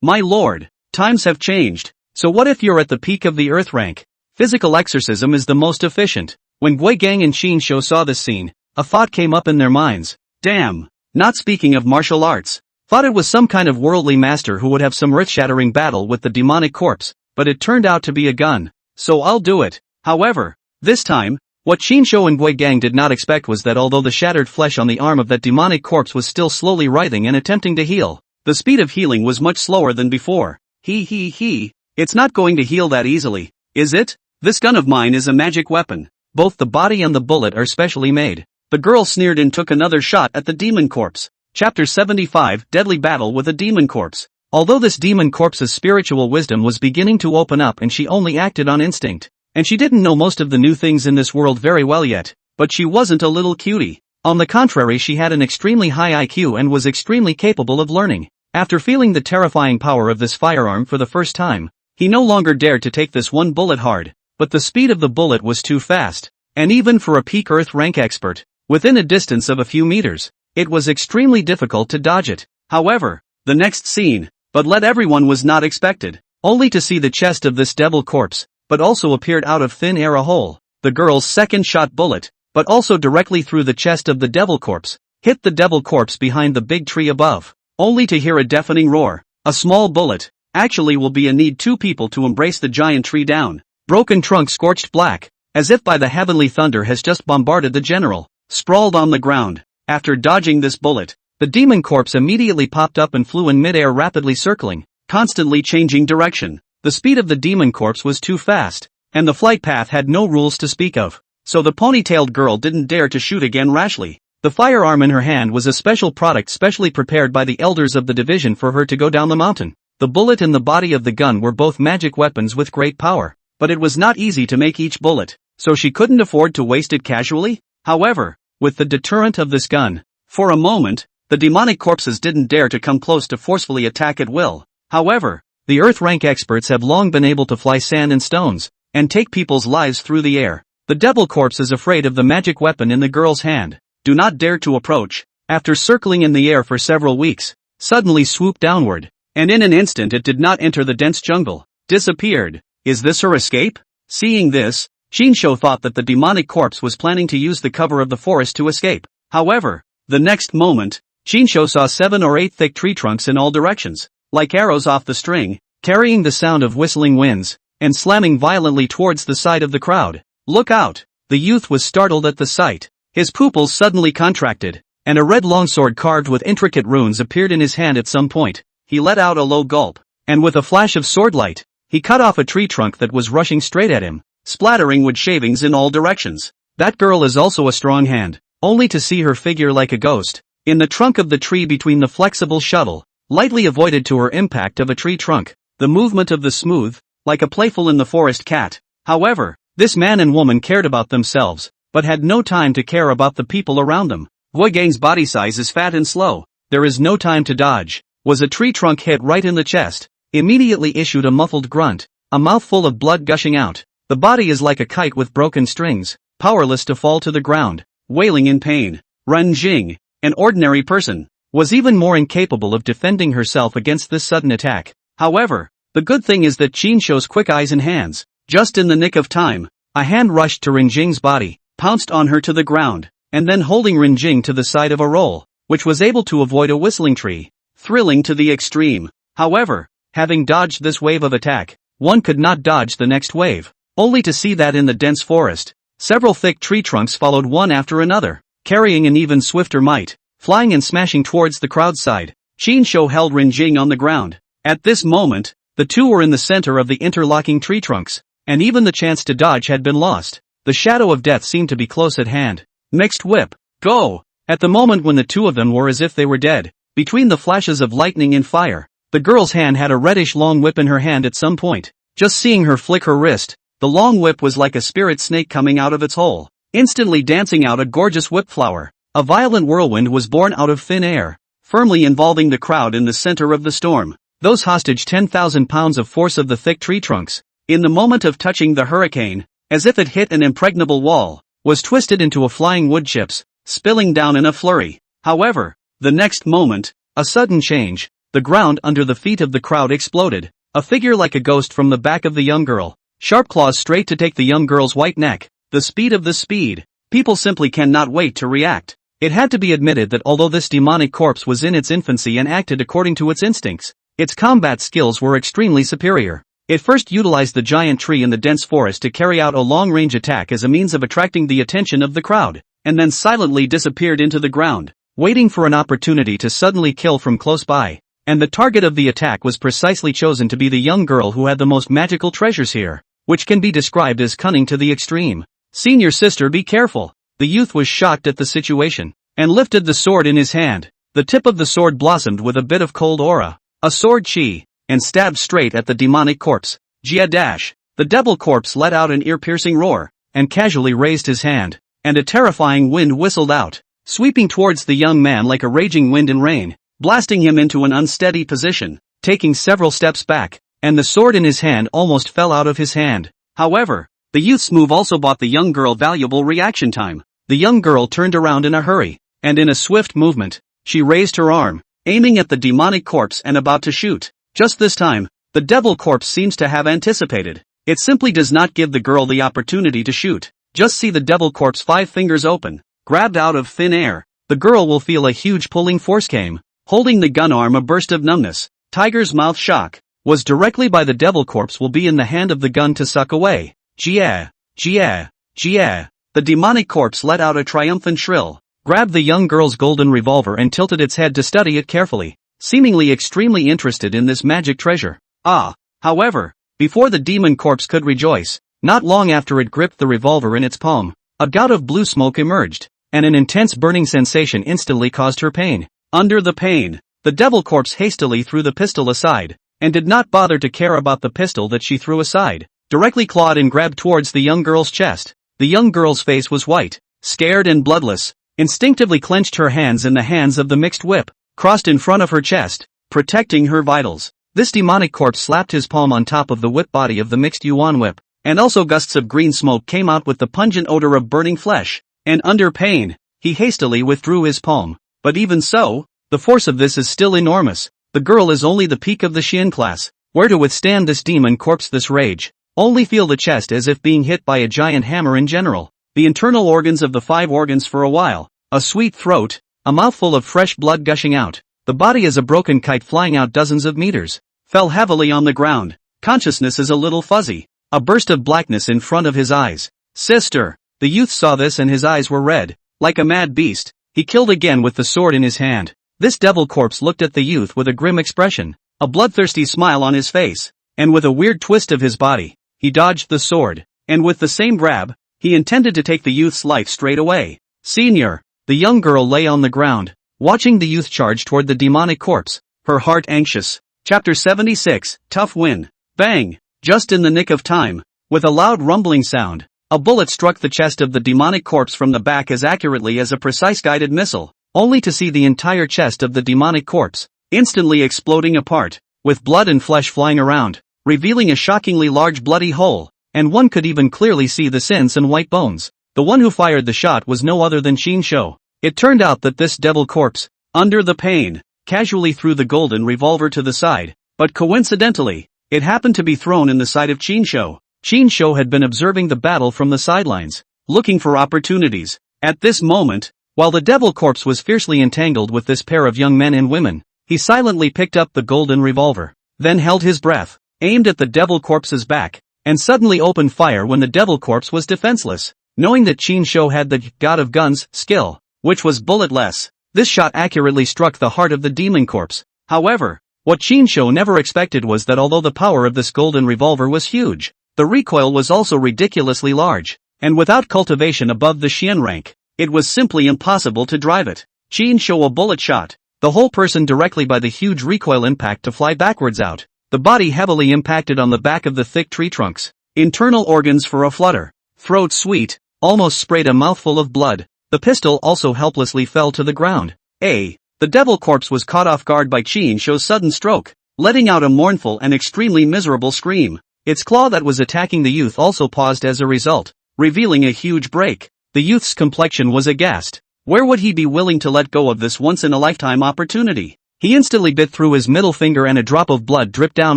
My lord, times have changed, so what if you're at the peak of the earth rank? Physical exorcism is the most efficient. When Guo Gang and Qinshuo saw this scene, a thought came up in their minds. Damn, not speaking of martial arts. Thought it was some kind of worldly master who would have some earth-shattering battle with the demonic corpse, but it turned out to be a gun. So I'll do it. However, this time, what Qinshuo and Guo Gang did not expect was that although the shattered flesh on the arm of that demonic corpse was still slowly writhing and attempting to heal, the speed of healing was much slower than before. It's not going to heal that easily, is it? This gun of mine is a magic weapon. Both the body and the bullet are specially made. The girl sneered and took another shot at the demon corpse. Chapter 75, Deadly Battle with a Demon Corpse. Although this demon corpse's spiritual wisdom was beginning to open up and she only acted on instinct, and she didn't know most of the new things in this world very well yet, but she wasn't a little cutie. On the contrary, she had an extremely high IQ and was extremely capable of learning. After feeling the terrifying power of this firearm for the first time, he no longer dared to take this one bullet hard, but the speed of the bullet was too fast, and even for a peak Earth rank expert, within a distance of a few meters, it was extremely difficult to dodge it. However, the next scene, but let everyone was not expected, only to see the chest of this devil corpse, but also appeared out of thin air a hole. The girl's second shot bullet, but also directly through the chest of the devil corpse, hit the devil corpse behind the big tree above, only to hear a deafening roar. A small bullet, actually will be a need two people to embrace the giant tree down. Broken trunk scorched black, as if by the heavenly thunder has just bombarded the general, sprawled on the ground. After dodging this bullet, the demon corpse immediately popped up and flew in midair, rapidly circling, constantly changing direction. The speed of the demon corpse was too fast, and the flight path had no rules to speak of, so the ponytailed girl didn't dare to shoot again rashly. The firearm in her hand was a special product specially prepared by the elders of the division for her to go down the mountain. The bullet and the body of the gun were both magic weapons with great power, but it was not easy to make each bullet, so she couldn't afford to waste it casually. However, with the deterrent of this gun, for a moment, the demonic corpses didn't dare to come close to forcefully attack at will. However, the Earth rank experts have long been able to fly sand and stones, and take people's lives through the air. The devil corpse is afraid of the magic weapon in the girl's hand. Do not dare to approach. After circling in the air for several weeks, suddenly swooped downward, and in an instant it did not enter the dense jungle, disappeared. Is this her escape? Seeing this, Shinsho thought that the demonic corpse was planning to use the cover of the forest to escape. However, the next moment, Shinsho saw 7 or 8 thick tree trunks in all directions, like arrows off the string, carrying the sound of whistling winds, and slamming violently towards the side of the crowd. Look out! The youth was startled at the sight. His pupils suddenly contracted, and a red longsword carved with intricate runes appeared in his hand at some point. He let out a low gulp, and with a flash of swordlight, he cut off a tree trunk that was rushing straight at him, splattering wood shavings in all directions. That girl is also a strong hand, only to see her figure like a ghost, in the trunk of the tree between the flexible shuttle, lightly avoided to her impact of a tree trunk, the movement of the smooth, like a playful in the forest cat. However, this man and woman cared about themselves, but had no time to care about the people around them. Guigang's body size is fat and slow, there is no time to dodge. Was a tree trunk hit right in the chest, immediately issued a muffled grunt, a mouthful of blood gushing out. The body is like a kite with broken strings, powerless to fall to the ground, wailing in pain. Ren Jing, an ordinary person, was even more incapable of defending herself against this sudden attack. However, the good thing is that Qin shows quick eyes and hands. Just in the nick of time, a hand rushed to Ren Jing's body, pounced on her to the ground, and then holding Ren Jing to the side of a roll, which was able to avoid a whistling tree. Thrilling to the extreme. However, having dodged this wave of attack, one could not dodge the next wave, only to see that in the dense forest, several thick tree trunks followed one after another, carrying an even swifter might, flying and smashing towards the crowd's side. Qin Shou held Ren Jing on the ground. At this moment, the two were in the center of the interlocking tree trunks, and even the chance to dodge had been lost. The shadow of death seemed to be close at hand. Mixed whip, go! At the moment when the two of them were as if they were dead, between the flashes of lightning and fire, the girl's hand had a reddish long whip in her hand at some point. Just seeing her flick her wrist, the long whip was like a spirit snake coming out of its hole, instantly dancing out a gorgeous whip flower. A violent whirlwind was born out of thin air, firmly involving the crowd in the center of the storm. Those hostage 10,000 pounds of force of the thick tree trunks, in the moment of touching the hurricane, as if it hit an impregnable wall, was twisted into a flying wood chips, spilling down in a flurry. However, the next moment, a sudden change, the ground under the feet of the crowd exploded, a figure like a ghost from the back of the young girl, sharp claws straight to take the young girl's white neck. The speed of the speed, people simply cannot wait to react. It had to be admitted that although this demonic corpse was in its infancy and acted according to its instincts, its combat skills were extremely superior. It first utilized the giant tree in the dense forest to carry out a long-range attack as a means of attracting the attention of the crowd, and then silently disappeared into the ground, waiting for an opportunity to suddenly kill from close by. And the target of the attack was precisely chosen to be the young girl who had the most magical treasures here, which can be described as cunning to the extreme. Senior sister, be careful. The youth was shocked at the situation, and lifted the sword in his hand. The tip of the sword blossomed with a bit of cold aura, a sword chi, and stabbed straight at the demonic corpse. Jia dash. The devil corpse let out an ear-piercing roar, and casually raised his hand, and a terrifying wind whistled out, sweeping towards the young man like a raging wind and rain, blasting him into an unsteady position, taking several steps back, and the sword in his hand almost fell out of his hand. However, the youth's move also bought the young girl valuable reaction time. The young girl turned around in a hurry, and in a swift movement, she raised her arm, aiming at the demonic corpse and about to shoot. Just this time, the devil corpse seems to have anticipated. It simply does not give the girl the opportunity to shoot. Just see the devil corpse 5 fingers open, grabbed out of thin air. The girl will feel a huge pulling force came, holding the gun arm. A burst of numbness. Tiger's mouth shock was directly by the devil corpse will be in the hand of the gun to suck away. Jia, Jia, Jia. The demonic corpse let out a triumphant shrill, grabbed the young girl's golden revolver and tilted its head to study it carefully, seemingly extremely interested in this magic treasure. However, before the demon corpse could rejoice, not long after it gripped the revolver in its palm, a gout of blue smoke emerged, and an intense burning sensation instantly caused her pain. Under the pain, the devil corpse hastily threw the pistol aside, and did not bother to care about the pistol that she threw aside, directly clawed and grabbed towards the young girl's chest. The young girl's face was white, scared and bloodless, instinctively clenched her hands in the hands of the mixed whip, crossed in front of her chest, protecting her vitals. This demonic corpse slapped his palm on top of the whip body of the mixed yuan whip, and also gusts of green smoke came out with the pungent odor of burning flesh, and under pain, he hastily withdrew his palm. But even so, the force of this is still enormous. The girl is only the peak of the Xian class. Where to withstand this demon corpse, this rage? Only feel the chest as if being hit by a giant hammer in general. The internal organs of the 5 organs for a while. A sweet throat, a mouthful of fresh blood gushing out. The body is a broken kite flying out dozens of meters. Fell heavily on the ground. Consciousness is a little fuzzy. A burst of blackness in front of his eyes. Sister. The youth saw this and his eyes were red. Like a mad beast, he killed again with the sword in his hand. This devil corpse looked at the youth with a grim expression, a bloodthirsty smile on his face, and with a weird twist of his body, he dodged the sword, and with the same grab, he intended to take the youth's life straight away. Senior. The young girl lay on the ground, watching the youth charge toward the demonic corpse, her heart anxious. Chapter 76, Tough Win. Bang! Just in the nick of time, with a loud rumbling sound, a bullet struck the chest of the demonic corpse from the back as accurately as a precise guided missile, only to see the entire chest of the demonic corpse instantly exploding apart, with blood and flesh flying around, revealing a shockingly large bloody hole, and one could even clearly see the sins and white bones. The one who fired the shot was no other than Qin Shou. It turned out that this devil corpse, under the pain, casually threw the golden revolver to the side, but coincidentally, it happened to be thrown in the side of Qin Shou. Qin Shou had been observing the battle from the sidelines, looking for opportunities. At this moment, while the devil corpse was fiercely entangled with this pair of young men and women, he silently picked up the golden revolver, then held his breath, aimed at the devil corpse's back, and suddenly opened fire when the devil corpse was defenseless. Knowing that Qin Shou had the god of guns skill, which was bulletless, this shot accurately struck the heart of the demon corpse. However, what Qin Shou never expected was that although the power of this golden revolver was huge, the recoil was also ridiculously large, and without cultivation above the Xian rank, it was simply impossible to drive it. Qin Shou a bullet shot the whole person directly by the huge recoil impact to fly backwards out, the body heavily impacted on the back of the thick tree trunks, internal organs for a flutter, throat sweet, almost sprayed a mouthful of blood. The pistol also helplessly fell to the ground. The devil corpse was caught off guard by Qin Shou's sudden stroke, letting out a mournful and extremely miserable scream. Its claw that was attacking the youth also paused as a result, revealing a huge break. The youth's complexion was aghast. Where would he be willing to let go of this once-in-a-lifetime opportunity? He instantly bit through his middle finger and a drop of blood dripped down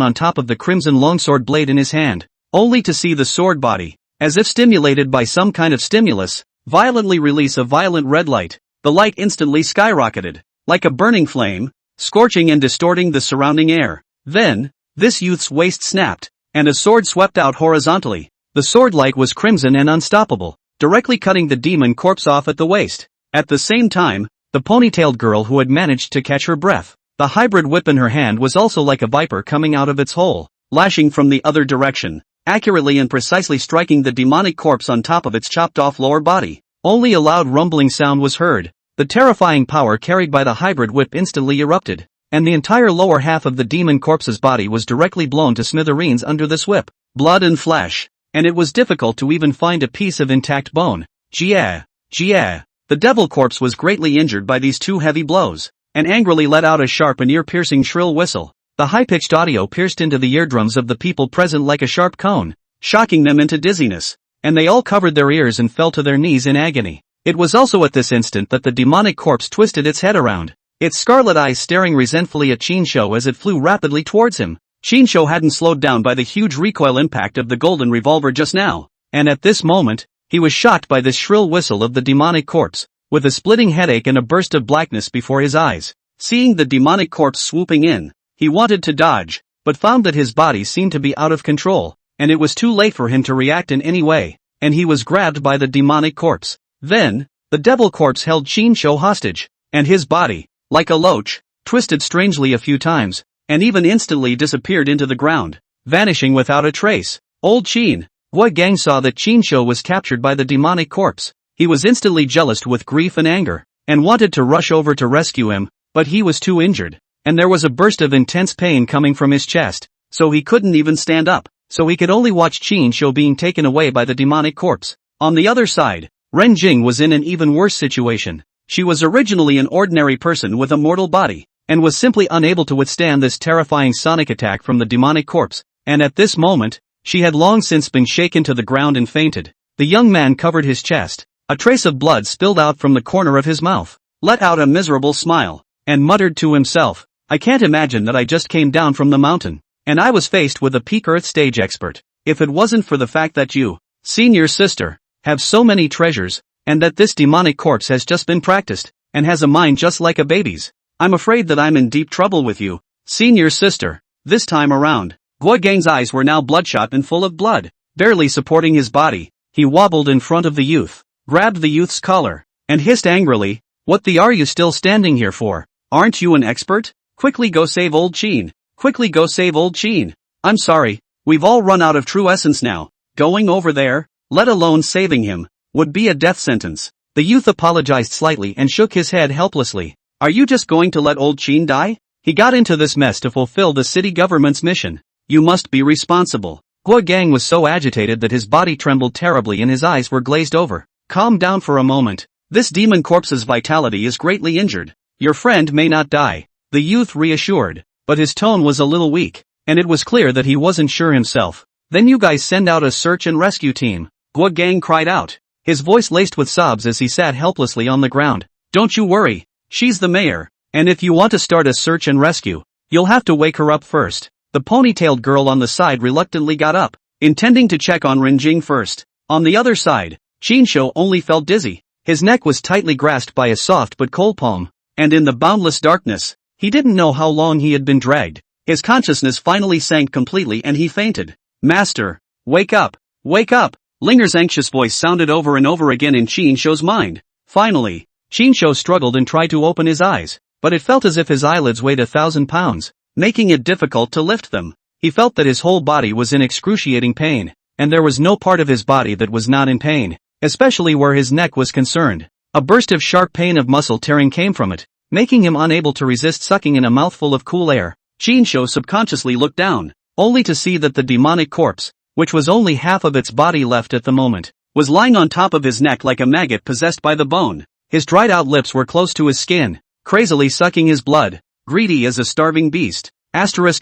on top of the crimson longsword blade in his hand, only to see the sword body, as if stimulated by some kind of stimulus, violently release a violent red light. The light instantly skyrocketed, like a burning flame, scorching and distorting the surrounding air. Then, this youth's waist snapped, and a sword swept out horizontally. The sword light was crimson and unstoppable, directly cutting the demon corpse off at the waist. At the same time, the ponytailed girl who had managed to catch her breath, the hybrid whip in her hand was also like a viper coming out of its hole, lashing from the other direction. accurately and precisely striking the demonic corpse on top of its chopped-off lower body. Only a loud rumbling sound was heard. The terrifying power carried by the hybrid whip instantly erupted, and the entire lower half of the demon corpse's body was directly blown to smithereens under this whip. Blood and flesh, and it was difficult to even find a piece of intact bone. Jia! Jia! The devil corpse was greatly injured by these two heavy blows, and angrily let out a sharp and ear-piercing shrill whistle. The high-pitched audio pierced into the eardrums of the people present like a sharp cone, shocking them into dizziness, and they all covered their ears and fell to their knees in agony. It was also at this instant that the demonic corpse twisted its head around, its scarlet eyes staring resentfully at Chinsho as it flew rapidly towards him. Chinsho hadn't slowed down by the huge recoil impact of the golden revolver just now, and at this moment, he was shocked by this shrill whistle of the demonic corpse, with a splitting headache and a burst of blackness before his eyes. Seeing the demonic corpse swooping in, he wanted to dodge, but found that his body seemed to be out of control, and it was too late for him to react in any way, and he was grabbed by the demonic corpse. Then, the devil corpse held Chinsho hostage, and his body, like a loach, twisted strangely a few times, and even instantly disappeared into the ground, vanishing without a trace. Old Qin, Gui Gang saw that Chinsho was captured by the demonic corpse. He was instantly jealous with grief and anger, and wanted to rush over to rescue him, but he was too injured, and there was a burst of intense pain coming from his chest, so he couldn't even stand up, so he could only watch Chinsho being taken away by the demonic corpse. On the other side, Ren Jing was in an even worse situation. She was originally an ordinary person with a mortal body, and was simply unable to withstand this terrifying sonic attack from the demonic corpse, and at this moment, she had long since been shaken to the ground and fainted. The young man covered his chest. A trace of blood spilled out from the corner of his mouth, let out a miserable smile, and muttered to himself, "I can't imagine that I just came down from the mountain, and I was faced with a peak Earth stage expert. If it wasn't for the fact that you, senior sister, have so many treasures, and that this demonic corpse has just been practiced, and has a mind just like a baby's, I'm afraid that I'm in deep trouble with you, senior sister, this time around." Gui Gang's eyes were now bloodshot and full of blood. Barely supporting his body, he wobbled in front of the youth, grabbed the youth's collar, and hissed angrily, "What the are you still standing here for? Aren't you an expert? Quickly go save old Qin. Quickly go save old Qin. I'm sorry, we've all run out of true essence now. Going over there, let alone saving him, would be a death sentence." The youth apologized slightly and shook his head helplessly. "Are you just going to let old Qin die? He got into this mess to fulfill the city government's mission. You must be responsible." Gui Gang was so agitated that his body trembled terribly and his eyes were glazed over. "Calm down for a moment. This demon corpse's vitality is greatly injured. Your friend may not die," the youth reassured, but his tone was a little weak, and it was clear that he wasn't sure himself. "Then you guys send out a search and rescue team," Gui Gang cried out, his voice laced with sobs as he sat helplessly on the ground. "Don't you worry, she's the mayor, and if you want to start a search and rescue, you'll have to wake her up first." The ponytailed girl on the side reluctantly got up, intending to check on Renjing first. On the other side, Chinsho only felt dizzy. His neck was tightly grasped by a soft but cold palm, and in the boundless darkness, he didn't know how long he had been dragged. His consciousness finally sank completely and he fainted. "Master, wake up, wake up!" Linger's anxious voice sounded over and over again in Chinsho's mind. Finally, Chinsho struggled and tried to open his eyes, but it felt as if his eyelids weighed 1,000 pounds. Making it difficult to lift them. He felt that his whole body was in excruciating pain, and there was no part of his body that was not in pain, especially where his neck was concerned. A burst of sharp pain of muscle tearing came from it, making him unable to resist sucking in a mouthful of cool air. Chinsho subconsciously looked down, only to see that the demonic corpse, which was only half of its body left at the moment, was lying on top of his neck like a maggot possessed by the bone. His dried-out lips were close to his skin, crazily sucking his blood. Greedy as a starving beast. Chinsho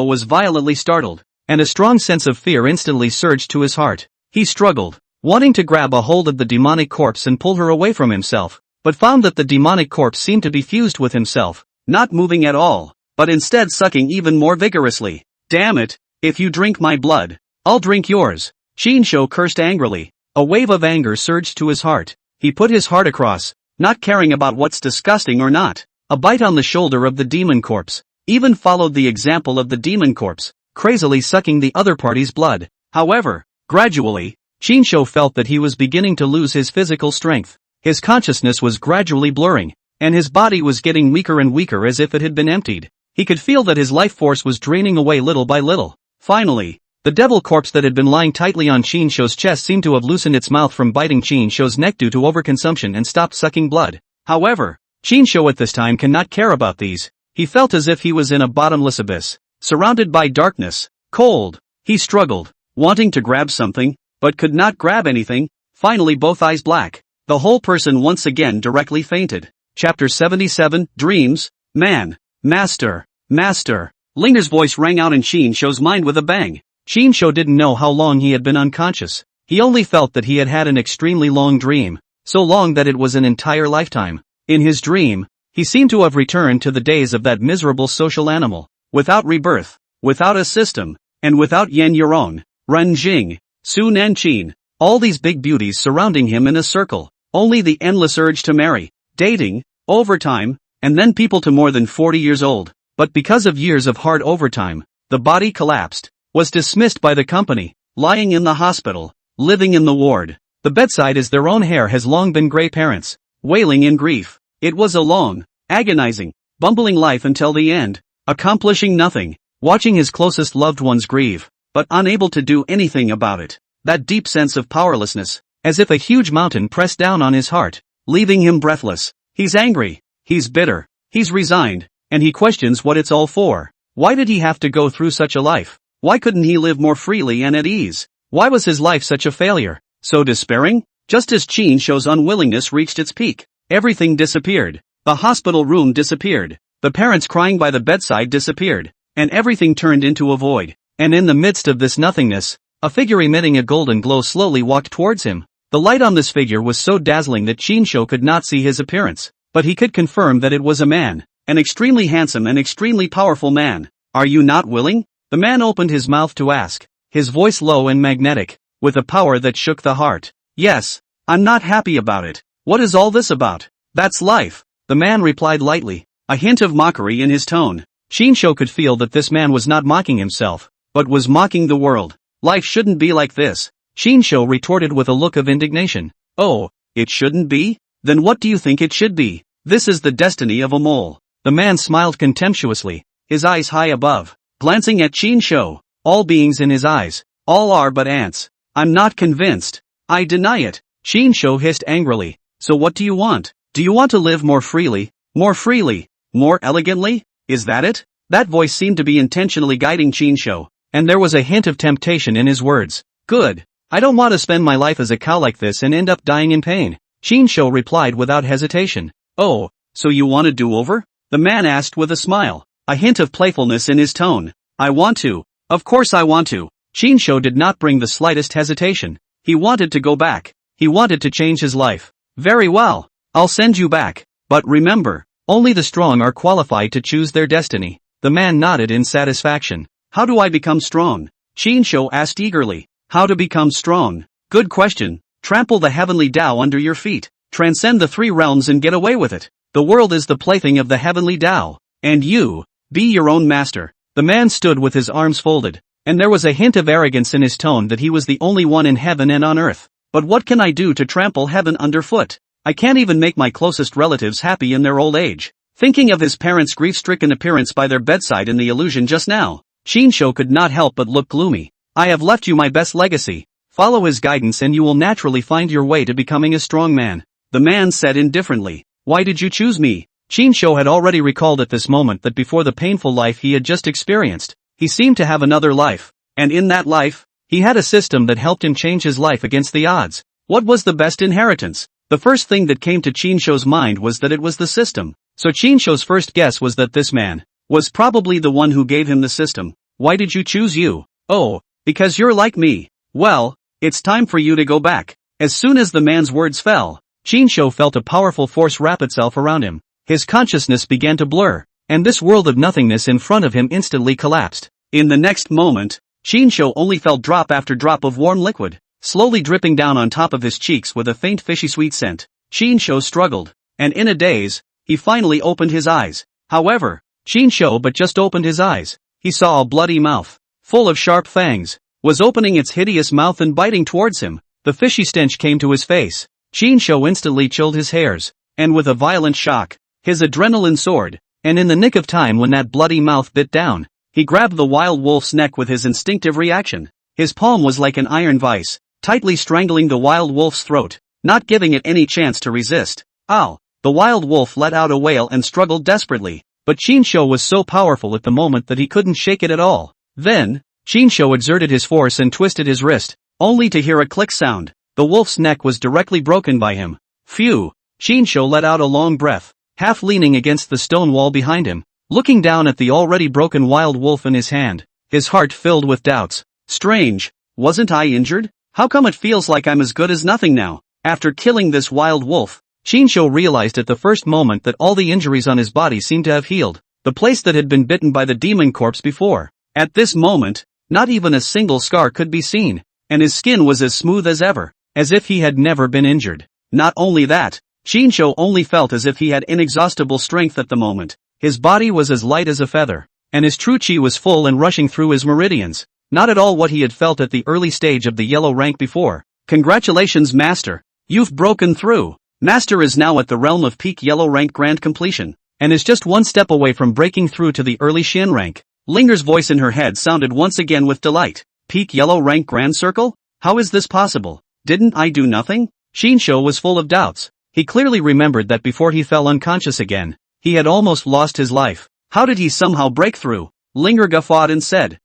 was violently startled, and a strong sense of fear instantly surged to his heart. He struggled, wanting to grab a hold of the demonic corpse and pull her away from himself, but found that the demonic corpse seemed to be fused with himself, not moving at all, but instead sucking even more vigorously. "Damn it, if you drink my blood, I'll drink yours." Chinsho cursed angrily. A wave of anger surged to his heart. He put his heart across, not caring about what's disgusting or not. A bite on the shoulder of the demon corpse even followed the example of the demon corpse, crazily sucking the other party's blood. However, gradually, Chinsho felt that he was beginning to lose his physical strength. His consciousness was gradually blurring, and his body was getting weaker and weaker as if it had been emptied. He could feel that his life force was draining away little by little. Finally, the devil corpse that had been lying tightly on Qin Shou's chest seemed to have loosened its mouth from biting Qin Shou's neck due to overconsumption and stopped sucking blood. However, Qin Shou at this time cannot care about these. He felt as if he was in a bottomless abyss, surrounded by darkness, cold. He struggled, wanting to grab something, but could not grab anything. Finally both eyes black. The whole person once again directly fainted. Chapter 77, Dreams. Man. Master. Master. Linger's voice rang out in Qin Shou's mind with a bang. Qin Shou didn't know how long he had been unconscious. He only felt that he had had an extremely long dream, so long that it was an entire lifetime. In his dream, he seemed to have returned to the days of that miserable social animal, without rebirth, without a system, and without Yan Yourong, Ren Jing, Su Nanqin, all these big beauties surrounding him in a circle, only the endless urge to marry, dating, overtime, and then people to more than 40 years old. But because of years of hard overtime, the body collapsed, was dismissed by the company, lying in the hospital, living in the ward. The bedside as their own hair has long been gray parents, wailing in grief. It was a long, agonizing, bumbling life until the end, accomplishing nothing, watching his closest loved ones grieve, but unable to do anything about it. That deep sense of powerlessness, as if a huge mountain pressed down on his heart, leaving him breathless. He's angry, he's bitter, he's resigned, and he questions what it's all for. Why did he have to go through such a life? Why couldn't he live more freely and at ease? Why was his life such a failure? So despairing? Just as Qin Shou's unwillingness reached its peak, everything disappeared. The hospital room disappeared. The parents crying by the bedside disappeared. And everything turned into a void. And in the midst of this nothingness, a figure emitting a golden glow slowly walked towards him. The light on this figure was so dazzling that Qin Shou could not see his appearance, but he could confirm that it was a man, an extremely handsome and extremely powerful man. Are you not willing? The man opened his mouth to ask, his voice low and magnetic, with a power that shook the heart. Yes, I'm not happy about it. What is all this about? That's life. The man replied lightly, a hint of mockery in his tone. Qin Shou could feel that this man was not mocking himself, but was mocking the world. Life shouldn't be like this. Qin Shou retorted with a look of indignation. Oh, it shouldn't be? Then what do you think it should be? This is the destiny of a mole. The man smiled contemptuously, his eyes high above, glancing at Qin Shou. All beings in his eyes, all are but ants. I'm not convinced. I deny it. Qin Shou hissed angrily. So what do you want? Do you want to live more freely, more elegantly? Is that it? That voice seemed to be intentionally guiding Qin Shou, and there was a hint of temptation in his words. Good. I don't want to spend my life as a cow like this and end up dying in pain. Qin Shou replied without hesitation. Oh, so you want a do-over? The man asked with a smile, a hint of playfulness in his tone. I want to. Of course I want to. Qin Shou did not bring the slightest hesitation. He wanted to go back. He wanted to change his life. Very well. I'll send you back. But remember, only the strong are qualified to choose their destiny. The man nodded in satisfaction. How do I become strong? Qin Shou asked eagerly. How to become strong? Good question. Trample the heavenly Tao under your feet. Transcend the 3 realms and get away with it. The world is the plaything of the heavenly Tao. And you, be your own master. The man stood with his arms folded, and there was a hint of arrogance in his tone that he was the only one in heaven and on earth. But what can I do to trample heaven underfoot? I can't even make my closest relatives happy in their old age. Thinking of his parents' grief-stricken appearance by their bedside in the illusion just now, Qin Shou could not help but look gloomy. I have left you my best legacy. Follow his guidance and you will naturally find your way to becoming a strong man. The man said indifferently. Why did you choose me? Qin Shou had already recalled at this moment that before the painful life he had just experienced, he seemed to have another life. And in that life, he had a system that helped him change his life against the odds. What was the best inheritance? The first thing that came to Qin Shou's mind was that it was the system. So Qin Shou's first guess was that this man was probably the one who gave him the system. Why did you choose you? Oh, because you're like me. Well, it's time for you to go back. As soon as the man's words fell, Qin Shou felt a powerful force wrap itself around him. His consciousness began to blur, and this world of nothingness in front of him instantly collapsed. In the next moment, Qin Shou only felt drop after drop of warm liquid, slowly dripping down on top of his cheeks with a faint fishy sweet scent. Qin Shou struggled, and in a daze, he finally opened his eyes. However, Qin Shou but just opened his eyes. He saw a bloody mouth, full of sharp fangs, was opening its hideous mouth and biting towards him. The fishy stench came to his face. Qin Shou instantly chilled his hairs, and with a violent shock, his adrenaline soared, and in the nick of time when that bloody mouth bit down, He grabbed the wild wolf's neck with his instinctive reaction. His palm was like an iron vice, tightly strangling the wild wolf's throat, not giving it any chance to resist. Ow! The wild wolf let out a wail and struggled desperately, but Chinsho was so powerful at the moment that he couldn't shake it at all. Then, Chinsho exerted his force and twisted his wrist, only to hear a click sound. The wolf's neck was directly broken by him. Phew! Chinsho let out a long breath, half leaning against the stone wall behind him, looking down at the already broken wild wolf in his hand, his heart filled with doubts. Strange, wasn't I injured? How come it feels like I'm as good as nothing now? After killing this wild wolf, Chinsho realized at the first moment that all the injuries on his body seemed to have healed, the place that had been bitten by the demon corpse before. At this moment, not even a single scar could be seen, and his skin was as smooth as ever, as if he had never been injured. Not only that, Chinsho only felt as if he had inexhaustible strength at the moment. His body was as light as a feather, and his true chi was full and rushing through his meridians, not at all what he had felt at the early stage of the yellow rank before. Congratulations, Master! You've broken through! Master is now at the realm of peak yellow rank grand completion, and is just one step away from breaking through to the early Shin rank. Linger's voice in her head sounded once again with delight. Peak yellow rank grand circle? How is this possible? Didn't I do nothing? Chinsho was full of doubts. He clearly remembered that before he fell unconscious again, he had almost lost his life. How did he somehow break through? Linger guffawed and said,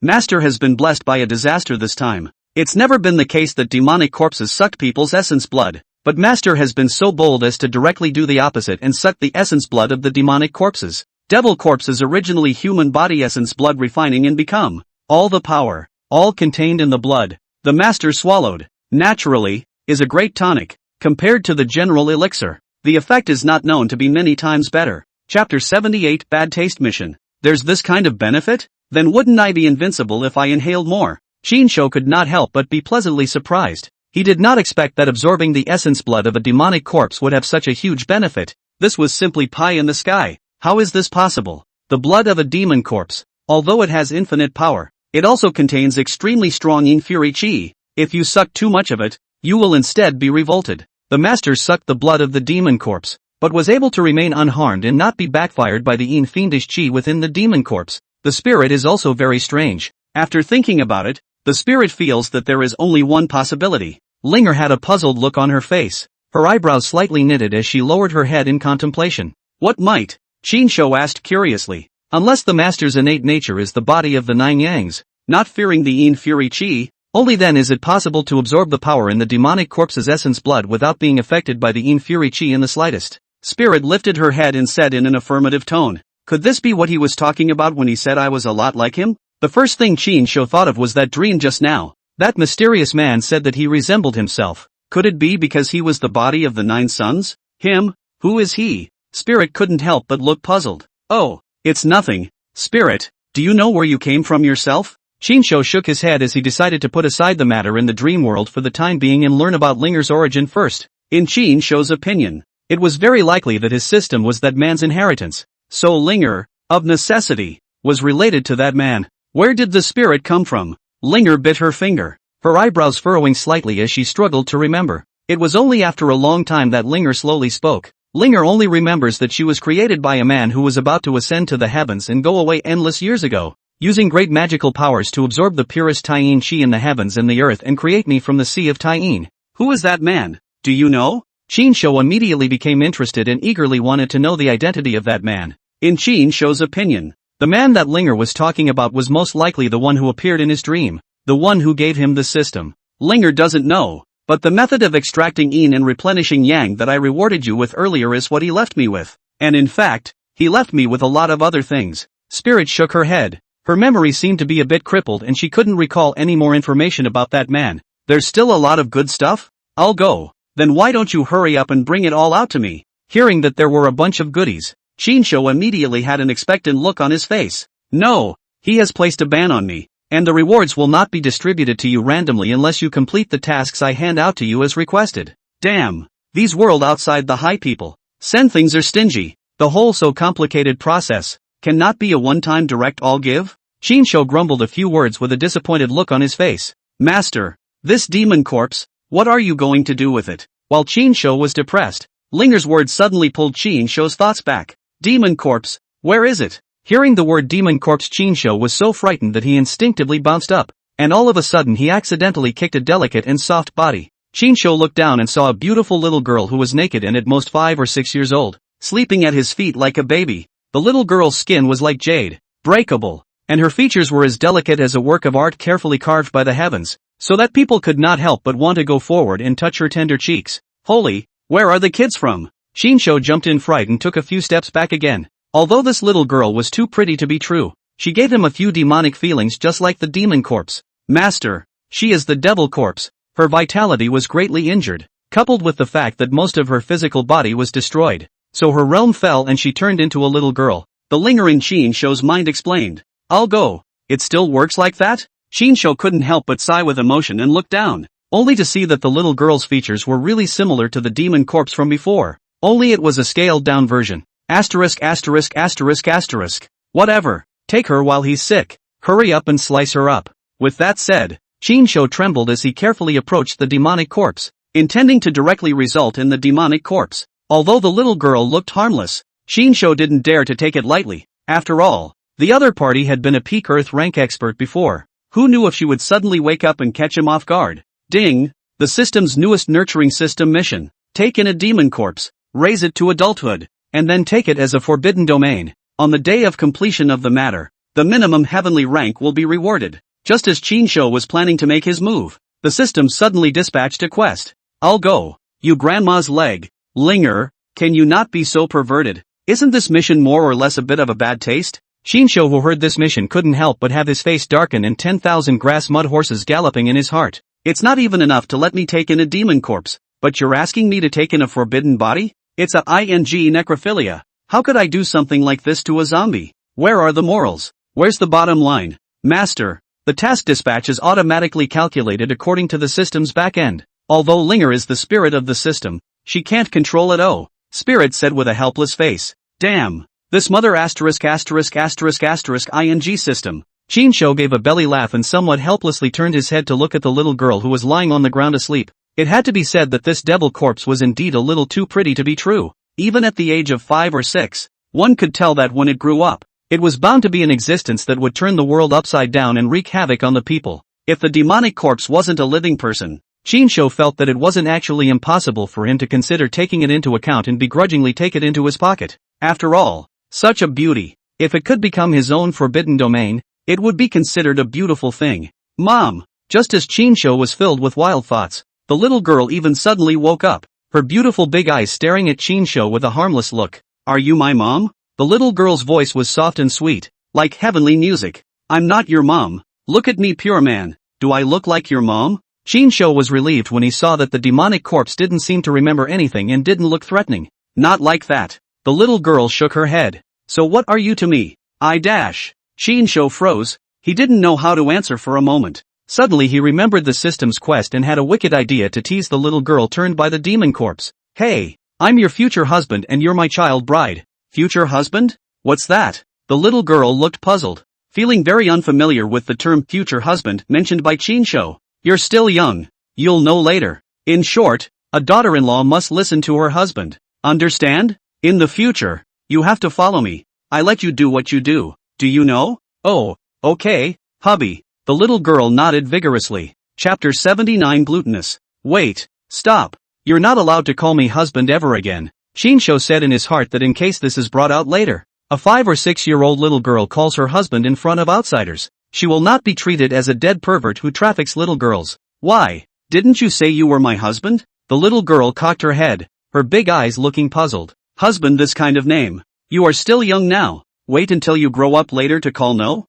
Master has been blessed by a disaster this time. It's never been the case that demonic corpses sucked people's essence blood, but Master has been so bold as to directly do the opposite and suck the essence blood of the demonic corpses. Devil corpses originally human body essence blood refining and become all the power, all contained in the blood. The Master swallowed, naturally, is a great tonic. Compared to the general elixir, the effect is not known to be many times better. Chapter 78 Bad Taste Mission. There's this kind of benefit? Then wouldn't I be invincible if I inhaled more? Chinsho could not help but be pleasantly surprised. He did not expect that absorbing the essence blood of a demonic corpse would have such a huge benefit. This was simply pie in the sky. How is this possible? The blood of a demon corpse, although it has infinite power, it also contains extremely strong yin fury chi. If you suck too much of it, you will instead be revolted. The Master sucked the blood of the demon corpse, but was able to remain unharmed and not be backfired by the yin fiendish chi within the demon corpse. The spirit is also very strange. After thinking about it, the spirit feels that there is only one possibility. Linger had a puzzled look on her face. Her eyebrows slightly knitted as she lowered her head in contemplation. What might? Chinsho asked curiously. Unless the Master's innate nature is the body of the nine yangs, not fearing the yin fury chi, only then is it possible to absorb the power in the demonic corpse's essence blood without being affected by the yin fury chi in the slightest. Spirit lifted her head and said in an affirmative tone. Could this be what he was talking about when he said I was a lot like him? The first thing Chinsho thought of was that dream just now. That mysterious man said that he resembled himself. Could it be because he was the body of the nine sons? Him? Who is he? Spirit couldn't help but look puzzled. Oh, it's nothing. Spirit, do you know where you came from yourself? Chinsho shook his head as he decided to put aside the matter in the dream world for the time being and learn about Linger's origin first. In Chinsho's opinion, it was very likely that his system was that man's inheritance. So Linger, of necessity, was related to that man. Where did the spirit come from? Linger bit her finger, her eyebrows furrowing slightly as she struggled to remember. It was only after a long time that Linger slowly spoke. Linger only remembers that she was created by a man who was about to ascend to the heavens and go away endless years ago, using great magical powers to absorb the purest Taiyin chi in the heavens and the earth and create me from the sea of Taiyin. Who is that man? Do you know? Chinsho immediately became interested and eagerly wanted to know the identity of that man. In Chinsho's opinion, the man that Linger was talking about was most likely the one who appeared in his dream, the one who gave him the system. Linger doesn't know, but the method of extracting yin and replenishing yang that I rewarded you with earlier is what he left me with. And in fact, he left me with a lot of other things. Spirit shook her head. Her memory seemed to be a bit crippled and she couldn't recall any more information about that man. There's still a lot of good stuff? I'll go. Then why don't you hurry up and bring it all out to me? Hearing that there were a bunch of goodies, Chinsho immediately had an expectant look on his face. No, he has placed a ban on me, and the rewards will not be distributed to you randomly unless you complete the tasks I hand out to you as requested. Damn, these world outside the high people. Send things are stingy. The whole so complicated process cannot be a one-time direct all give? Chinsho grumbled a few words with a disappointed look on his face. Master, this demon corpse, what are you going to do with it? While Chinsho was depressed, Linger's words suddenly pulled Chinsho's thoughts back. Demon corpse, where is it? Hearing the word demon corpse, Chinsho was so frightened that he instinctively bounced up, and all of a sudden he accidentally kicked a delicate and soft body. Chinsho looked down and saw a beautiful little girl who was naked and at most 5 or 6 years old, sleeping at his feet like a baby. The little girl's skin was like jade, breakable, and her features were as delicate as a work of art carefully carved by the heavens, so that people could not help but want to go forward and touch her tender cheeks. Holy, where are the kids from? Chinsho jumped in fright and took a few steps back again. Although this little girl was too pretty to be true, she gave him a few demonic feelings just like the demon corpse. Master, she is the devil corpse. Her vitality was greatly injured, coupled with the fact that most of her physical body was destroyed. So her realm fell and she turned into a little girl. The lingering Chinsho's mind explained. I'll go. It still works like that? Chinsho couldn't help but sigh with emotion and look down, only to see that the little girl's features were really similar to the demon corpse from before. Only it was a scaled down version. Asterisk asterisk asterisk asterisk. Whatever. Take her while he's sick. Hurry up and slice her up. With that said, Chinsho trembled as he carefully approached the demonic corpse, intending to directly result in the demonic corpse. Although the little girl looked harmless, Chinsho didn't dare to take it lightly. After all, the other party had been a peak Earth rank expert before. Who knew if she would suddenly wake up and catch him off guard? Ding! The system's newest nurturing system mission. Take in a demon corpse, raise it to adulthood, and then take it as a forbidden domain. On the day of completion of the matter, the minimum heavenly rank will be rewarded. Just as Chinsho was planning to make his move, the system suddenly dispatched a quest. I'll go. You grandma's leg. Linger, can you not be so perverted? Isn't this mission more or less a bit of a bad taste? Chinsho, who heard this mission, couldn't help but have his face darken and 10,000 grass mud horses galloping in his heart. It's not even enough to let me take in a demon corpse, but you're asking me to take in a forbidden body? It's a necrophilia. How could I do something like this to a zombie? Where are the morals? Where's the bottom line? Master, the task dispatch is automatically calculated according to the system's back end. Although Linger is the spirit of the system, she can't control it. Oh, Spirit said with a helpless face. Damn. This mother asterisk asterisk asterisk asterisk ing system. Chinsho gave a belly laugh and somewhat helplessly turned his head to look at the little girl who was lying on the ground asleep. It had to be said that this devil corpse was indeed a little too pretty to be true. Even at the age of 5 or 6, one could tell that when it grew up, it was bound to be an existence that would turn the world upside down and wreak havoc on the people. If the demonic corpse wasn't a living person, Chinsho felt that it wasn't actually impossible for him to consider taking it into account and begrudgingly take it into his pocket. After all, such a beauty. If it could become his own forbidden domain, it would be considered a beautiful thing. Mom! Just as Chinsho was filled with wild thoughts, the little girl even suddenly woke up, her beautiful big eyes staring at Chinsho with a harmless look. Are you my mom? The little girl's voice was soft and sweet, like heavenly music. I'm not your mom. Look at me, pure man. Do I look like your mom? Chinsho was relieved when he saw that the demonic corpse didn't seem to remember anything and didn't look threatening. Not like that. The little girl shook her head. So what are you to me? Chinsho froze. He didn't know how to answer for a moment. Suddenly he remembered the system's quest and had a wicked idea to tease the little girl turned by the demon corpse. Hey, I'm your future husband and you're my child bride. Future husband? What's that? The little girl looked puzzled, feeling very unfamiliar with the term future husband mentioned by Chinsho. You're still young. You'll know later. In short, a daughter-in-law must listen to her husband. Understand? In the future, you have to follow me. I let you do what you do. Do you know? Oh, okay, hubby. The little girl nodded vigorously. Chapter 79 Glutinous. Wait, stop. You're not allowed to call me husband ever again. Chinsho said in his heart that in case this is brought out later, a 5 or 6-year-old little girl calls her husband in front of outsiders, she will not be treated as a dead pervert who traffics little girls. Why? Didn't you say you were my husband? The little girl cocked her head, her big eyes looking puzzled. Husband, this kind of name. You are still young now. Wait until you grow up later to call no?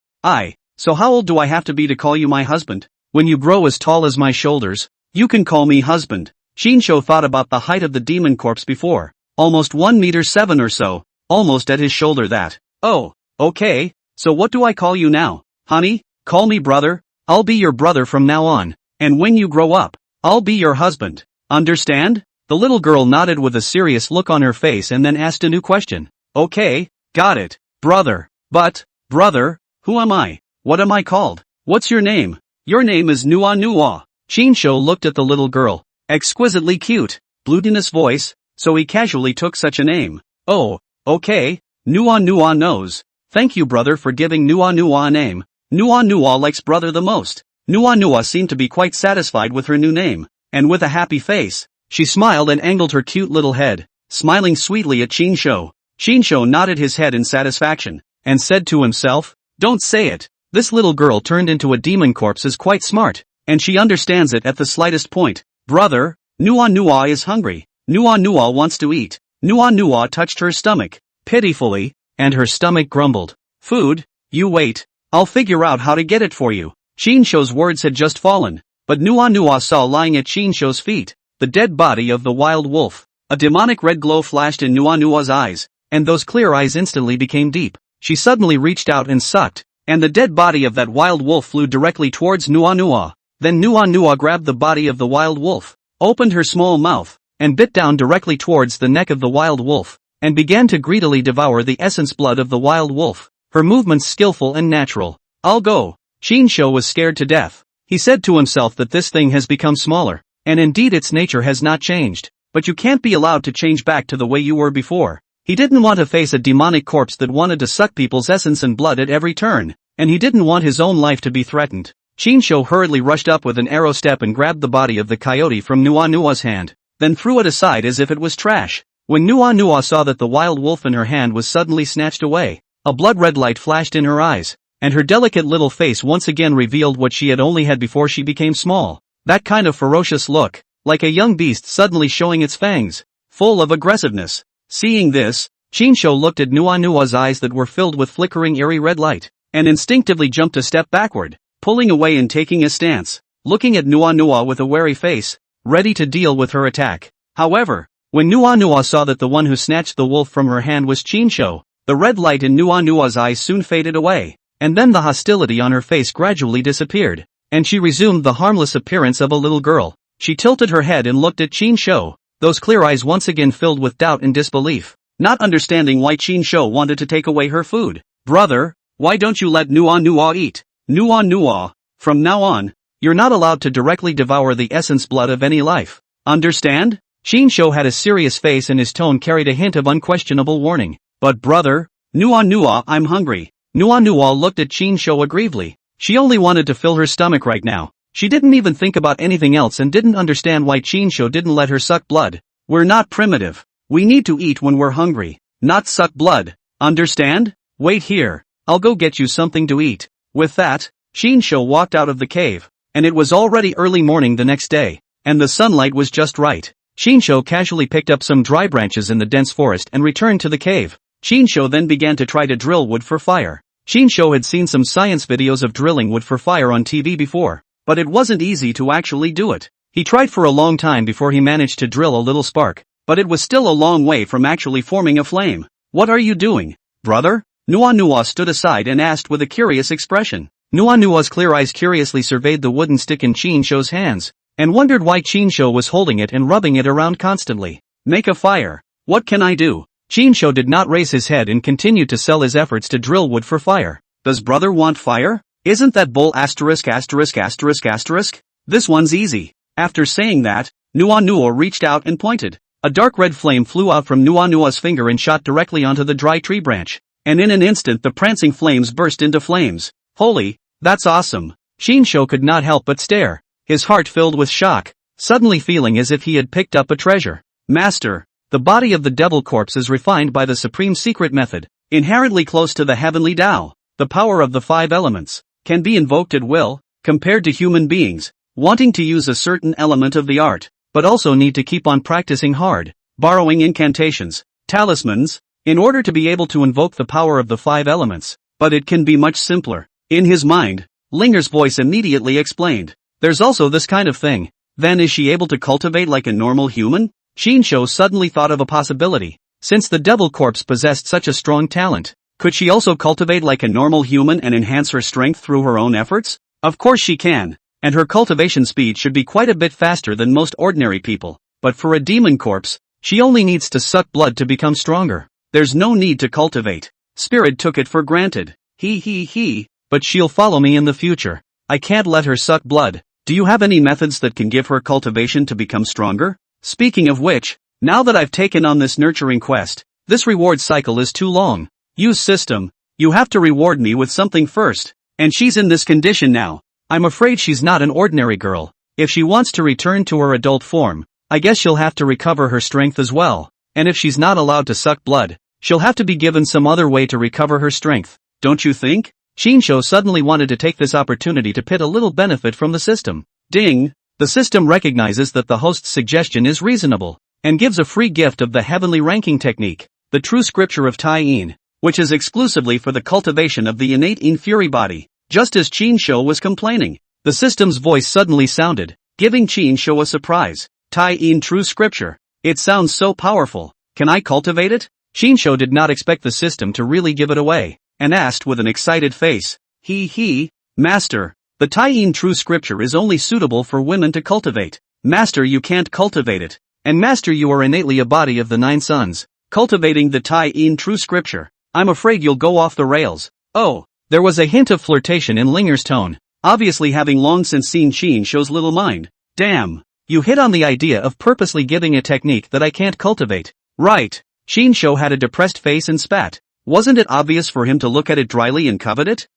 So how old do I have to be to call you my husband? When you grow as tall as my shoulders, you can call me husband. Chinsho thought about the height of the demon corpse before. Almost 1.7 meters or so, almost at his shoulder that. Oh, okay, so what do I call you now? Honey, call me brother. I'll be your brother from now on. And when you grow up, I'll be your husband. Understand? The little girl nodded with a serious look on her face and then asked a new question. Okay, got it. Brother. But, brother, who am I? What am I called? What's your name? Your name is Nuwa. Chinsho looked at the little girl. Exquisitely cute, glutinous voice, so he casually took such a name. Oh, okay, Nuwa knows. Thank you brother for giving Nua Nua a name. Nua Nua likes brother the most. Nua Nua seemed to be quite satisfied with her new name, and with a happy face, she smiled and angled her cute little head, smiling sweetly at Chinsho. Chinsho nodded his head in satisfaction, and said to himself, don't say it, this little girl turned into a demon corpse is quite smart, and she understands it at the slightest point. Brother, Nua Nua is hungry. Nua Nua wants to eat. Nua Nua touched her stomach, pitifully, and her stomach grumbled. Food? You wait. I'll figure out how to get it for you. Chinsho's words had just fallen, but Nua Nua saw lying at Chinsho's feet, the dead body of the wild wolf. A demonic red glow flashed in Nua Nua's eyes, and those clear eyes instantly became deep. She suddenly reached out and sucked, and the dead body of that wild wolf flew directly towards Nua Nua. Then Nua Nua grabbed the body of the wild wolf, opened her small mouth, and bit down directly towards the neck of the wild wolf, and began to greedily devour the essence blood of the wild wolf, her movements skillful and natural. I'll go. Chinsho was scared to death. He said to himself that this thing has become smaller, and indeed its nature has not changed, but you can't be allowed to change back to the way you were before. He didn't want to face a demonic corpse that wanted to suck people's essence and blood at every turn, and he didn't want his own life to be threatened. Chinsho hurriedly rushed up with an arrow step and grabbed the body of the coyote from Nua Nua's hand, then threw it aside as if it was trash. When Nua Nua saw that the wild wolf in her hand was suddenly snatched away, a blood-red light flashed in her eyes, and her delicate little face once again revealed what she had only had before she became small. That kind of ferocious look, like a young beast suddenly showing its fangs, full of aggressiveness. Seeing this, Chinsho looked at Nua Nua's eyes that were filled with flickering eerie red light, and instinctively jumped a step backward, pulling away and taking a stance, looking at Nua Nua with a wary face, ready to deal with her attack. However, when Nua Nua saw that the one who snatched the wolf from her hand was Chinsho, the red light in Nua Nua's eyes soon faded away, and then the hostility on her face gradually disappeared, and she resumed the harmless appearance of a little girl. She tilted her head and looked at Chinsho, those clear eyes once again filled with doubt and disbelief, not understanding why Chinsho wanted to take away her food. Brother, why don't you let Nua Nua eat? Nua Nua, from now on, you're not allowed to directly devour the essence blood of any life. Understand? Chinsho had a serious face and his tone carried a hint of unquestionable warning. But brother, Nua Nua, I'm hungry. Nua Nua looked at Chinsho aggrievely. She only wanted to fill her stomach right now. She didn't even think about anything else and didn't understand why Chinsho didn't let her suck blood. We're not primitive. We need to eat when we're hungry, not suck blood. Understand? Wait here. I'll go get you something to eat. With that, Chinsho walked out of the cave, and it was already early morning the next day, and the sunlight was just right. Chinsho casually picked up some dry branches in the dense forest and returned to the cave. Chinsho then began to try to drill wood for fire. Chinsho had seen some science videos of drilling wood for fire on TV before, but it wasn't easy to actually do it. He tried for a long time before he managed to drill a little spark, but it was still a long way from actually forming a flame. What are you doing, brother? Nua Nua stood aside and asked with a curious expression. Nua Nua's clear eyes curiously surveyed the wooden stick in Chinsho's hands, and wondered why Chinsho was holding it and rubbing it around constantly. Make a fire. What can I do? Chinsho did not raise his head and continued to sell his efforts to drill wood for fire. Does brother want fire? Isn't that bowl asterisk asterisk asterisk asterisk? This one's easy. After saying that, Nua Nua reached out and pointed. A dark red flame flew out from Nua Nua's finger and shot directly onto the dry tree branch, and in an instant the prancing flames burst into flames. Holy, that's awesome. Chinsho could not help but stare, his heart filled with shock, suddenly feeling as if he had picked up a treasure. Master, the body of the devil corpse is refined by the supreme secret method, inherently close to the heavenly Tao. The power of the 5 elements can be invoked at will, compared to human beings, wanting to use a certain element of the art, but also need to keep on practicing hard, borrowing incantations, talismans, in order to be able to invoke the power of the 5 elements. But it can be much simpler. In his mind, Linger's voice immediately explained. There's also this kind of thing. Then is she able to cultivate like a normal human? Chinsho suddenly thought of a possibility. Since the devil corpse possessed such a strong talent, could she also cultivate like a normal human and enhance her strength through her own efforts? Of course she can, and her cultivation speed should be quite a bit faster than most ordinary people. But for a demon corpse, she only needs to suck blood to become stronger. There's no need to cultivate. Spirit took it for granted. But she'll follow me in the future. I can't let her suck blood. Do you have any methods that can give her cultivation to become stronger? Speaking of which, now that I've taken on this nurturing quest, this reward cycle is too long. Use system. You have to reward me with something first. And she's in this condition now. I'm afraid she's not an ordinary girl. If she wants to return to her adult form, I guess she'll have to recover her strength as well. And if she's not allowed to suck blood, she'll have to be given some other way to recover her strength. Don't you think? Shinsho suddenly wanted to take this opportunity to pit a little benefit from the system. Ding! The system recognizes that the host's suggestion is reasonable, and gives a free gift of the heavenly ranking technique, the true scripture of Tai-in, which is exclusively for the cultivation of the innate in fury body. Just as Shinsho was complaining, the system's voice suddenly sounded, giving Shinsho a surprise. Tai-in true scripture. It sounds so powerful. Can I cultivate it? Shinsho did not expect the system to really give it away, and asked with an excited face. Master, the Tai-in true scripture is only suitable for women to cultivate. Master, you can't cultivate it. And Master, you are innately a body of the 9 suns. Cultivating the Tai-in true scripture. I'm afraid you'll go off the rails. Oh, there was a hint of flirtation in Linger's tone, obviously having long since seen Shinsho's little mind. Damn, you hit on the idea of purposely giving a technique that I can't cultivate. Right. Shinsho had a depressed face and spat. Wasn't it obvious for him to look at it dryly and covet it?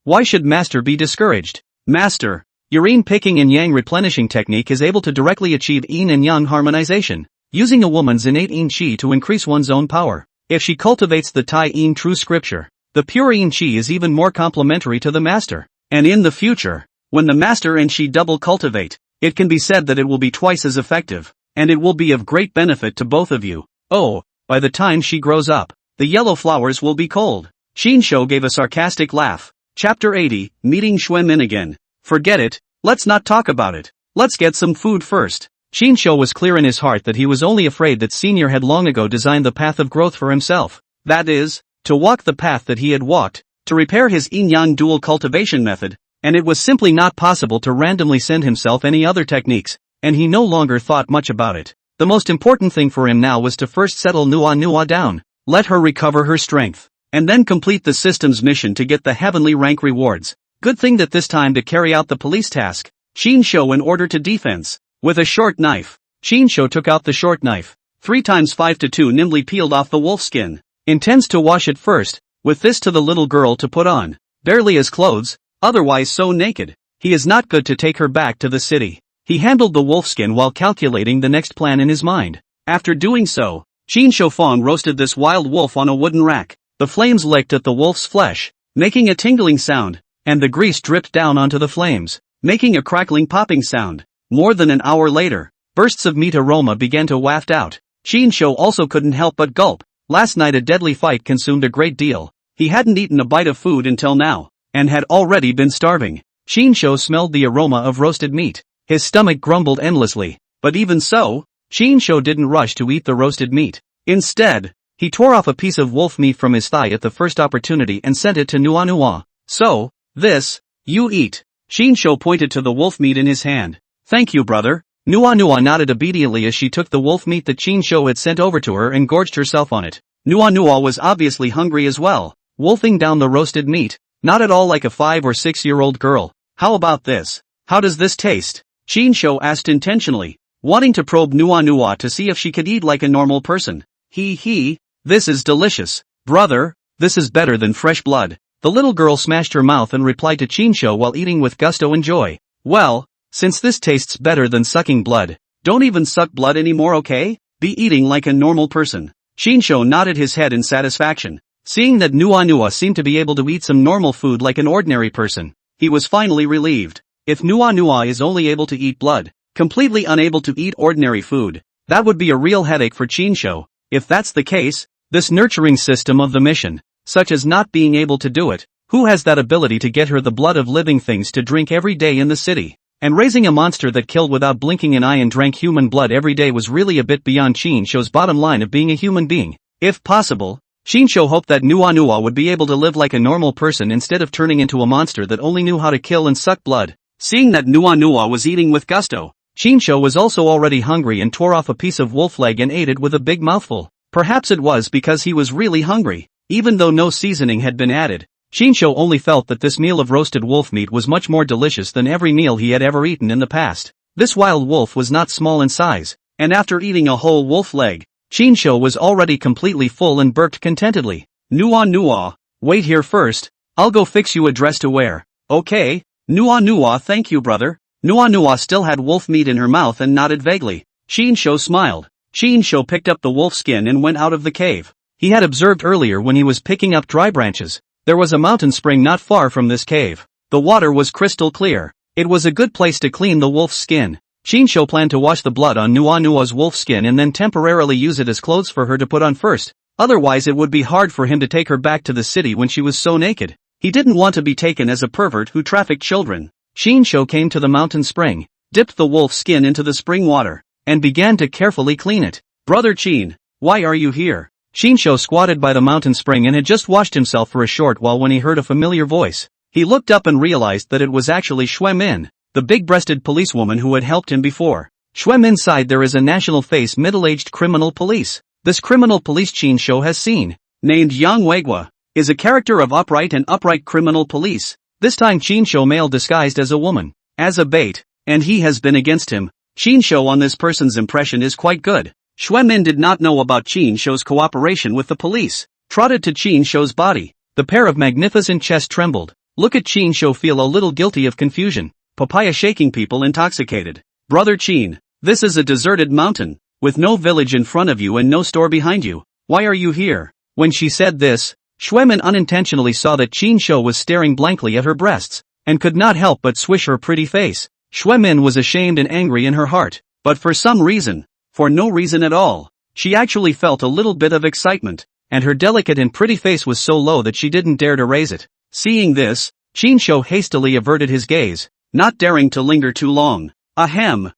Why should Master be discouraged? Master, your yin picking and yang replenishing technique is able to directly achieve yin and yang harmonization, using a woman's innate yin qi to increase one's own power. If she cultivates the Tai-in true scripture, the pure yin qi is even more complementary to the Master. And in the future, when the Master and she double cultivate, it can be said that it will be twice as effective, and it will be of great benefit to both of you. Oh, by the time she grows up, the yellow flowers will be cold. Shinsho gave a sarcastic laugh. Chapter 80, Meeting Xuemin again. Forget it, let's not talk about it. Let's get some food first. Shinsho was clear in his heart that he was only afraid that Senior had long ago designed the path of growth for himself. That is, to walk the path that he had walked, to repair his yin-yang dual cultivation method, and it was simply not possible to randomly send himself any other techniques, and he no longer thought much about it. The most important thing for him now was to first settle Nua down, let her recover her strength, and then complete the system's mission to get the heavenly rank rewards. Good thing that this time to carry out the police task, Shinsho in order to defense. With a short knife, Shinsho took out the short knife. 3 times 5 to 2 nimbly peeled off the wolf skin. Intends to wash it first, with this to the little girl to put on. Barely as clothes, otherwise so naked. He is not good to take her back to the city. He handled the wolfskin while calculating the next plan in his mind. After doing so, Shinsho Fong roasted this wild wolf on a wooden rack. The flames licked at the wolf's flesh, making a tingling sound, and the grease dripped down onto the flames, making a crackling popping sound. More than an hour later, bursts of meat aroma began to waft out. Shinsho also couldn't help but gulp. Last night a deadly fight consumed a great deal. He hadn't eaten a bite of food until now, and had already been starving. Shinsho smelled the aroma of roasted meat. His stomach grumbled endlessly, but even so, Shinsho didn't rush to eat the roasted meat. Instead, he tore off a piece of wolf meat from his thigh at the first opportunity and sent it to Nua. So, this, you eat. Shinsho pointed to the wolf meat in his hand. Thank you, brother. Nua nodded obediently as she took the wolf meat that Shinsho had sent over to her and gorged herself on it. Nua was obviously hungry as well, wolfing down the roasted meat, not at all like a 5 or 6-year-old girl. How about this? How does this taste? Shinsho asked intentionally, wanting to probe Nua to see if she could eat like a normal person. This is delicious. Brother, this is better than fresh blood. The little girl smashed her mouth and replied to Shinsho while eating with gusto and joy. Well, since this tastes better than sucking blood, don't even suck blood anymore, okay? Be eating like a normal person. Shinsho nodded his head in satisfaction. Seeing that Nua seemed to be able to eat some normal food like an ordinary person, he was finally relieved. If Nua is only able to eat blood, completely unable to eat ordinary food, that would be a real headache for Shinsho. If that's the case, this nurturing system of the mission, such as not being able to do it, who has that ability to get her the blood of living things to drink every day in the city? And raising a monster that killed without blinking an eye and drank human blood every day was really a bit beyond Shinsho's bottom line of being a human being. If possible, Shinsho hoped that Nua would be able to live like a normal person instead of turning into a monster that only knew how to kill and suck blood. Seeing that Nua was eating with gusto, Shinsho was also already hungry and tore off a piece of wolf leg and ate it with a big mouthful. Perhaps it was because he was really hungry. Even though no seasoning had been added, Shinsho only felt that this meal of roasted wolf meat was much more delicious than every meal he had ever eaten in the past. This wild wolf was not small in size, and after eating a whole wolf leg, Shinsho was already completely full and burped contentedly. Nua, Wait here first, I'll go fix you a dress to wear. Okay, Nua, thank you brother. Nua still had wolf meat in her mouth and nodded vaguely. Shinsho smiled. Shinsho picked up the wolf skin and went out of the cave. He had observed earlier when he was picking up dry branches. There was a mountain spring not far from this cave. The water was crystal clear. It was a good place to clean the wolf's skin. Shinsho planned to wash the blood on Nua's wolf skin and then temporarily use it as clothes for her to put on first. Otherwise it would be hard for him to take her back to the city when she was so naked. He didn't want to be taken as a pervert who trafficked children. Shinsho came to the mountain spring, dipped the wolf skin into the spring water, and began to carefully clean it. Brother Chin, why are you here? Shinsho squatted by the mountain spring and had just washed himself for a short while when he heard a familiar voice. He looked up and realized that it was actually Xue Min, the big-breasted policewoman who had helped him before. Xue Min's side there is a national-face middle-aged criminal police. This criminal police Shinsho has seen, named Yang Weigua, is a character of upright criminal police. This time Shinsho male disguised as a woman, as a bait, and he has been against him. Shinsho on this person's impression is quite good. Xue Min did not know about Shinsho's cooperation with the police. Trotted to Shinsho's body. The pair of magnificent chests trembled. Look at Shinsho feel a little guilty of confusion. Papaya shaking people intoxicated. Brother Chin, this is a deserted mountain, with no village in front of you and no store behind you. Why are you here? When she said this, Xue Min unintentionally saw that Shinsho was staring blankly at her breasts, and could not help but swish her pretty face. Xue Min was ashamed and angry in her heart, but for some reason, for no reason at all, she actually felt a little bit of excitement, and her delicate and pretty face was so low that she didn't dare to raise it. Seeing this, Shinsho hastily averted his gaze, not daring to linger too long. Ahem.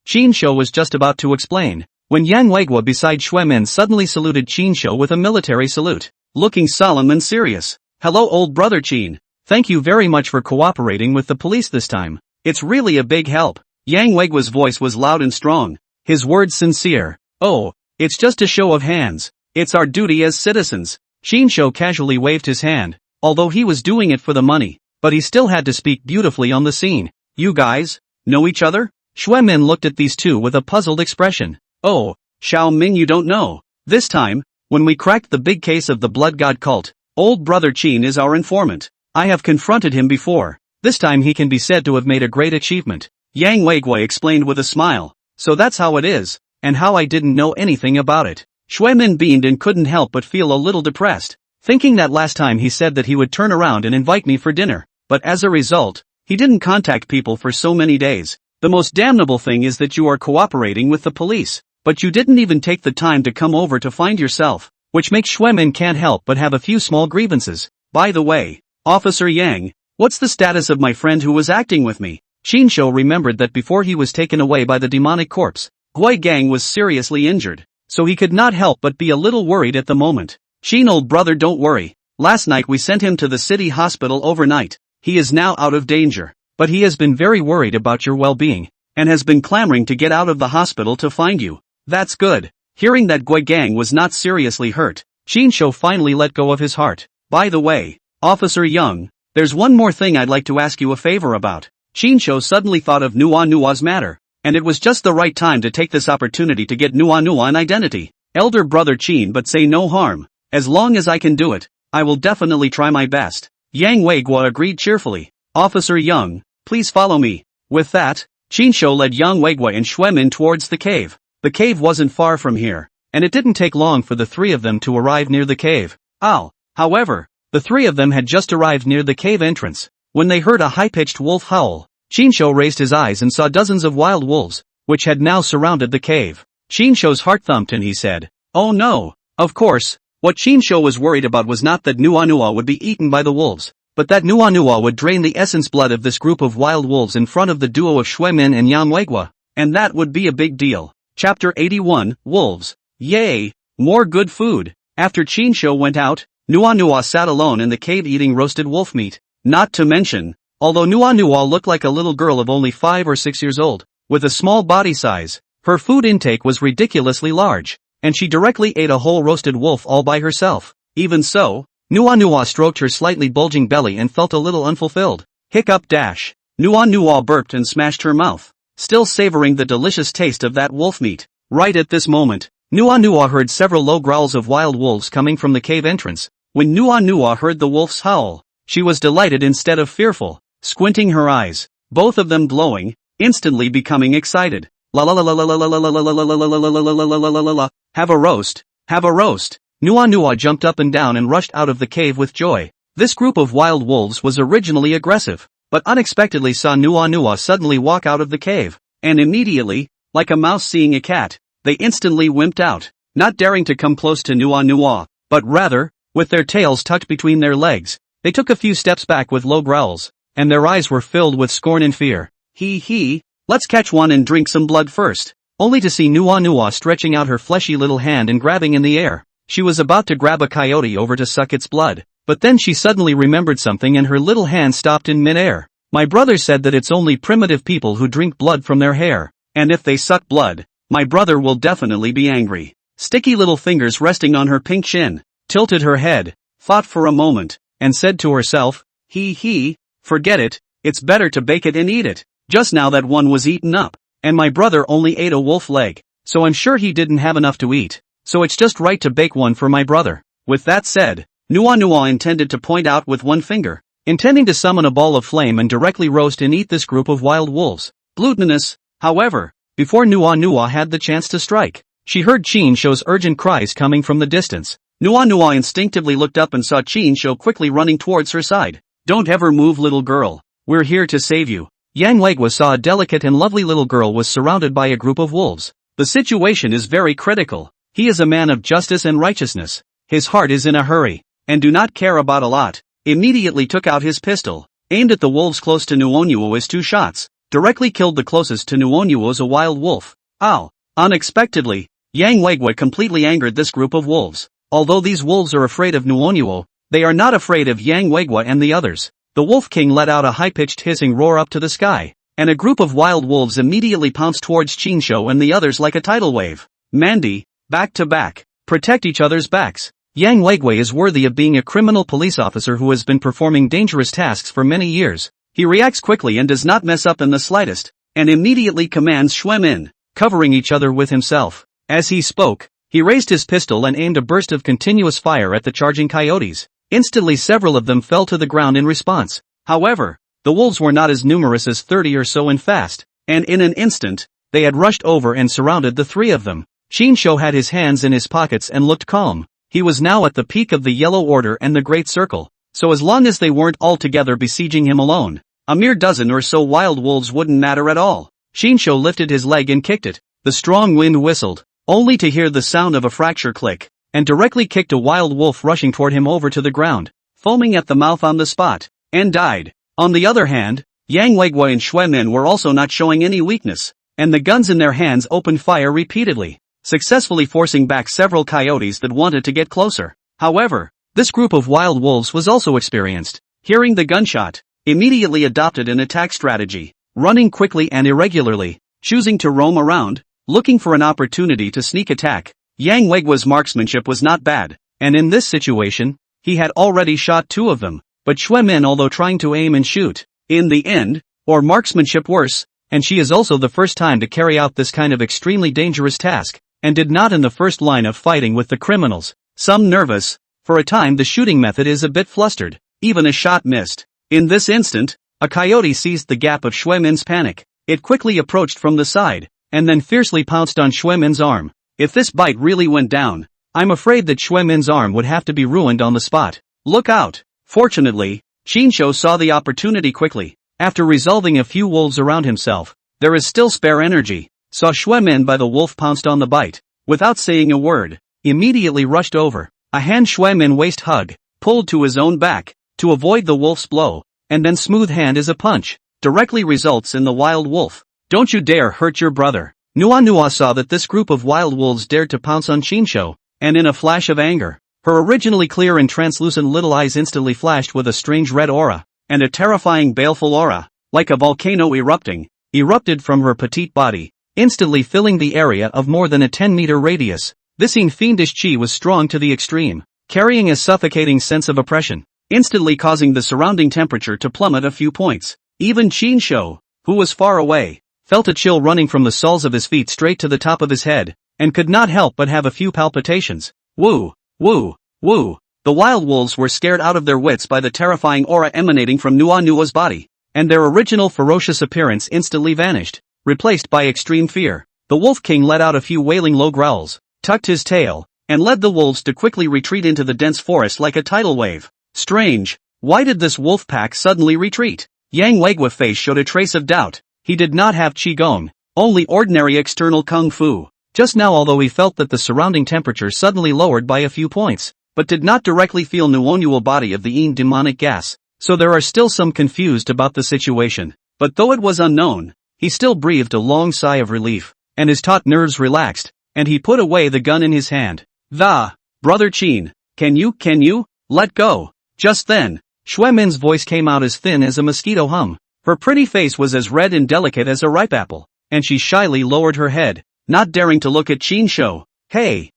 Shinsho was just about to explain, when Yang Weigua beside Xue Min suddenly saluted Shinsho with a military salute, looking solemn and serious. Hello old brother Chin. Thank you very much for cooperating with the police this time. It's really a big help. Yang Weigua's voice was loud and strong, his words sincere. Oh, it's just a show of hands. It's our duty as citizens. Shinsho casually waved his hand, although he was doing it for the money, but he still had to speak beautifully on the scene. You guys know each other? Xue Min looked at these two with a puzzled expression. Oh, Xiao Ming, you don't know. This time, when we cracked the big case of the blood god cult, old brother Chin is our informant. I have confronted him before. This time he can be said to have made a great achievement. Yang Weigua explained with a smile. So that's how it is, and how I didn't know anything about it. Xue Min beamed and couldn't help but feel a little depressed, thinking that last time he said that he would turn around and invite me for dinner, but as a result, he didn't contact people for so many days. The most damnable thing is that you are cooperating with the police, but you didn't even take the time to come over to find yourself, which makes Xue Min can't help but have a few small grievances. By the way, Officer Yang, what's the status of my friend who was acting with me? Shinsho remembered that before he was taken away by the demonic corpse, Gui Gang was seriously injured, so he could not help but be a little worried at the moment. Shin old brother, don't worry. Last night we sent him to the city hospital overnight. He is now out of danger, but he has been very worried about your well-being, and has been clamoring to get out of the hospital to find you. That's good. Hearing that Gui Gang was not seriously hurt, Shinsho finally let go of his heart. By the way, Officer Young, there's one more thing I'd like to ask you a favor about. Shinsho suddenly thought of Nua's matter, and it was just the right time to take this opportunity to get Nua an identity. Elder brother Chin, but say no harm. As long as I can do it, I will definitely try my best. Yang Weigua agreed cheerfully. Officer Young, please follow me. With that, Shinsho led Yang Weigua and Xue Min towards the cave. The cave wasn't far from here, and it didn't take long for the three of them to arrive near the cave. However, the three of them had just arrived near the cave entrance, when they heard a high-pitched wolf howl. Shinsho raised his eyes and saw dozens of wild wolves, which had now surrounded the cave. Shinsho's heart thumped and he said, oh no. Of course, what Shinsho was worried about was not that Nua would be eaten by the wolves, but that Nua would drain the essence blood of this group of wild wolves in front of the duo of Xue Min and Yang Weigua, and that would be a big deal. Chapter 81, Wolves. Yay! More good food. After Shinsho went out, Nua sat alone in the cave eating roasted wolf meat. Not to mention, although Nua looked like a little girl of only 5 or 6 years old, with a small body size, her food intake was ridiculously large, and she directly ate a whole roasted wolf all by herself. Even so, Nua stroked her slightly bulging belly and felt a little unfulfilled. Hiccup dash. Nua burped and smashed her mouth, still savoring the delicious taste of that wolf meat. Right at this moment, Nua heard several low growls of wild wolves coming from the cave entrance. When Nua heard the wolf's howl, she was delighted instead of fearful, squinting her eyes, both of them glowing, instantly becoming excited. La la la la la la la la la la la la la la la la la la la. Have a roast, have a roast. Nua jumped up and down and rushed out of the cave with joy. This group of wild wolves was originally aggressive, but unexpectedly saw Nua suddenly walk out of the cave, and immediately, like a mouse seeing a cat, they instantly wimped out, not daring to come close to Nua, but rather, with their tails tucked between their legs, they took a few steps back with low growls, and their eyes were filled with scorn and fear. Hee, let's catch one and drink some blood first. Only to see Nua stretching out her fleshy little hand and grabbing in the air. She was about to grab a coyote over to suck its blood, but then she suddenly remembered something and her little hand stopped in mid-air. My brother said that it's only primitive people who drink blood from their hair, and if they suck blood, my brother will definitely be angry. Sticky little fingers resting on her pink chin, tilted her head, thought for a moment, and said to herself, Hee, forget it, it's better to bake it and eat it. Just now that one was eaten up, and my brother only ate a wolf leg, so I'm sure he didn't have enough to eat, so it's just right to bake one for my brother. With that said, Nua intended to point out with one finger, intending to summon a ball of flame and directly roast and eat this group of wild wolves. Glutinous, however, before Nua had the chance to strike, she heard Chinsho's urgent cries coming from the distance. Nua instinctively looked up and saw Chinsho quickly running towards her side. Don't ever move, little girl, we're here to save you. Yang Legua saw a delicate and lovely little girl was surrounded by a group of wolves. The situation is very critical. He is a man of justice and righteousness. His heart is in a hurry, and do not care about a lot. Immediately took out his pistol, aimed at the wolves close to Nuonuo as 2 shots, directly killed the closest to Nuonuo as a wild wolf. Ow! Unexpectedly, Yang Legua completely angered this group of wolves. Although these wolves are afraid of Nuonuo, they are not afraid of Yang Legua and the others. The Wolf King let out a high-pitched hissing roar up to the sky, and a group of wild wolves immediately pounced towards Chinsho and the others like a tidal wave. Mandy, back to back, protect each other's backs. Yang Legua is worthy of being a criminal police officer who has been performing dangerous tasks for many years. He reacts quickly and does not mess up in the slightest, and immediately commands Xuemin, covering each other with himself. As he spoke, he raised his pistol and aimed a burst of continuous fire at the charging coyotes. Instantly several of them fell to the ground in response. However, the wolves were not as numerous as 30 or so and fast, and in an instant, they had rushed over and surrounded the 3 of them. Chinsho had his hands in his pockets and looked calm. He was now at the peak of the Yellow Order and the Great Circle, so as long as they weren't all together besieging him alone, a mere dozen or so wild wolves wouldn't matter at all. Chinsho lifted his leg and kicked it. The strong wind whistled, only to hear the sound of a fracture click, and directly kicked a wild wolf rushing toward him over to the ground, foaming at the mouth on the spot, and died. On the other hand, Yang Legua and Xuemin were also not showing any weakness, and the guns in their hands opened fire repeatedly, successfully forcing back several coyotes that wanted to get closer. However, this group of wild wolves was also experienced. Hearing the gunshot, immediately adopted an attack strategy, running quickly and irregularly, choosing to roam around, looking for an opportunity to sneak attack. Yang Legua's marksmanship was not bad, and in this situation, he had already shot 2 of them, but Xuemin although trying to aim and shoot, in the end, or marksmanship worse, and she is also the first time to carry out this kind of extremely dangerous task, and did not in the first line of fighting with the criminals. Some nervous, for a time the shooting method is a bit flustered, even a shot missed. In this instant, a coyote seized the gap of Xuemin's panic. It quickly approached from the side, and then fiercely pounced on Xuemin's arm. If this bite really went down, I'm afraid that Xuemin's arm would have to be ruined on the spot. Look out! Fortunately, Chinsho saw the opportunity quickly. After resolving a few wolves around himself, there is still spare energy, saw Xuemin by the wolf pounced on the bite. Without saying a word, immediately rushed over. A hand Xuemin waist hug, pulled to his own back, to avoid the wolf's blow, and then smooth hand as a punch, directly results in the wild wolf. Don't you dare hurt your brother. Nua saw that this group of wild wolves dared to pounce on Chinsho, and in a flash of anger, her originally clear and translucent little eyes instantly flashed with a strange red aura, and a terrifying baleful aura, like a volcano erupted from her petite body, instantly filling the area of more than a 10-meter radius. This fiendish chi was strong to the extreme, carrying a suffocating sense of oppression, instantly causing the surrounding temperature to plummet a few points. Even Chinsho, who was far away, felt a chill running from the soles of his feet straight to the top of his head, and could not help but have a few palpitations. Woo, woo, woo. The wild wolves were scared out of their wits by the terrifying aura emanating from Nua's body, and their original ferocious appearance instantly vanished, replaced by extreme fear. The Wolf King let out a few wailing low growls, tucked his tail, and led the wolves to quickly retreat into the dense forest like a tidal wave. Strange, why did this wolf pack suddenly retreat? Yang Weigua's face showed a trace of doubt. He did not have qigong, only ordinary external kung fu. Just now, although he felt that the surrounding temperature suddenly lowered by a few points, but did not directly feel Nuonual body of the demonic gas, so there are still some confused about the situation. But though it was unknown, he still breathed a long sigh of relief, and his taut nerves relaxed, and he put away the gun in his hand. Brother Qin, can you, let go? Just then, Xue Min's voice came out as thin as a mosquito hum. Her pretty face was as red and delicate as a ripe apple, and she shyly lowered her head, not daring to look at Qin Shou. Hey,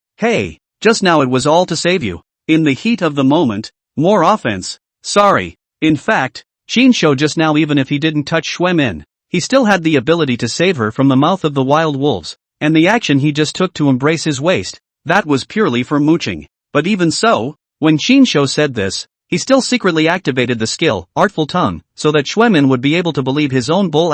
just now it was all to save you. In the heat of the moment, more offense. Sorry. In fact, Qin Shou just now, even if he didn't touch Xue Min, he still had the ability to save her from the mouth of the wild wolves, and the action he just took to embrace his waist, that was purely for mooching. But even so, when Qin Shou said this, he still secretly activated the skill, Artful Tongue, so that Xue Min would be able to believe his own bull ********.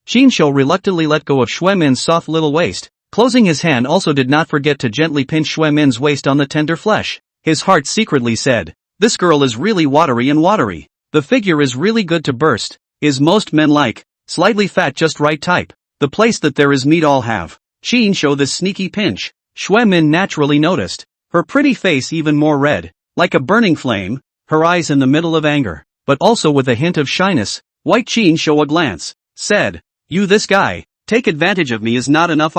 Qin Shou reluctantly let go of Xue Min's soft little waist, closing his hand. Also did not forget to gently pinch Xue Min's waist on the tender flesh. His heart secretly said, this girl is really watery and watery. The figure is really good to burst, is most men like, slightly fat just right type. The place that there is meat all have. Qin Shou this sneaky pinch. Xue Min naturally noticed, her pretty face even more red, like a burning flame, her eyes in the middle of anger, but also with a hint of shyness. White Qin Shou a glance, said, you this guy, take advantage of me is not enough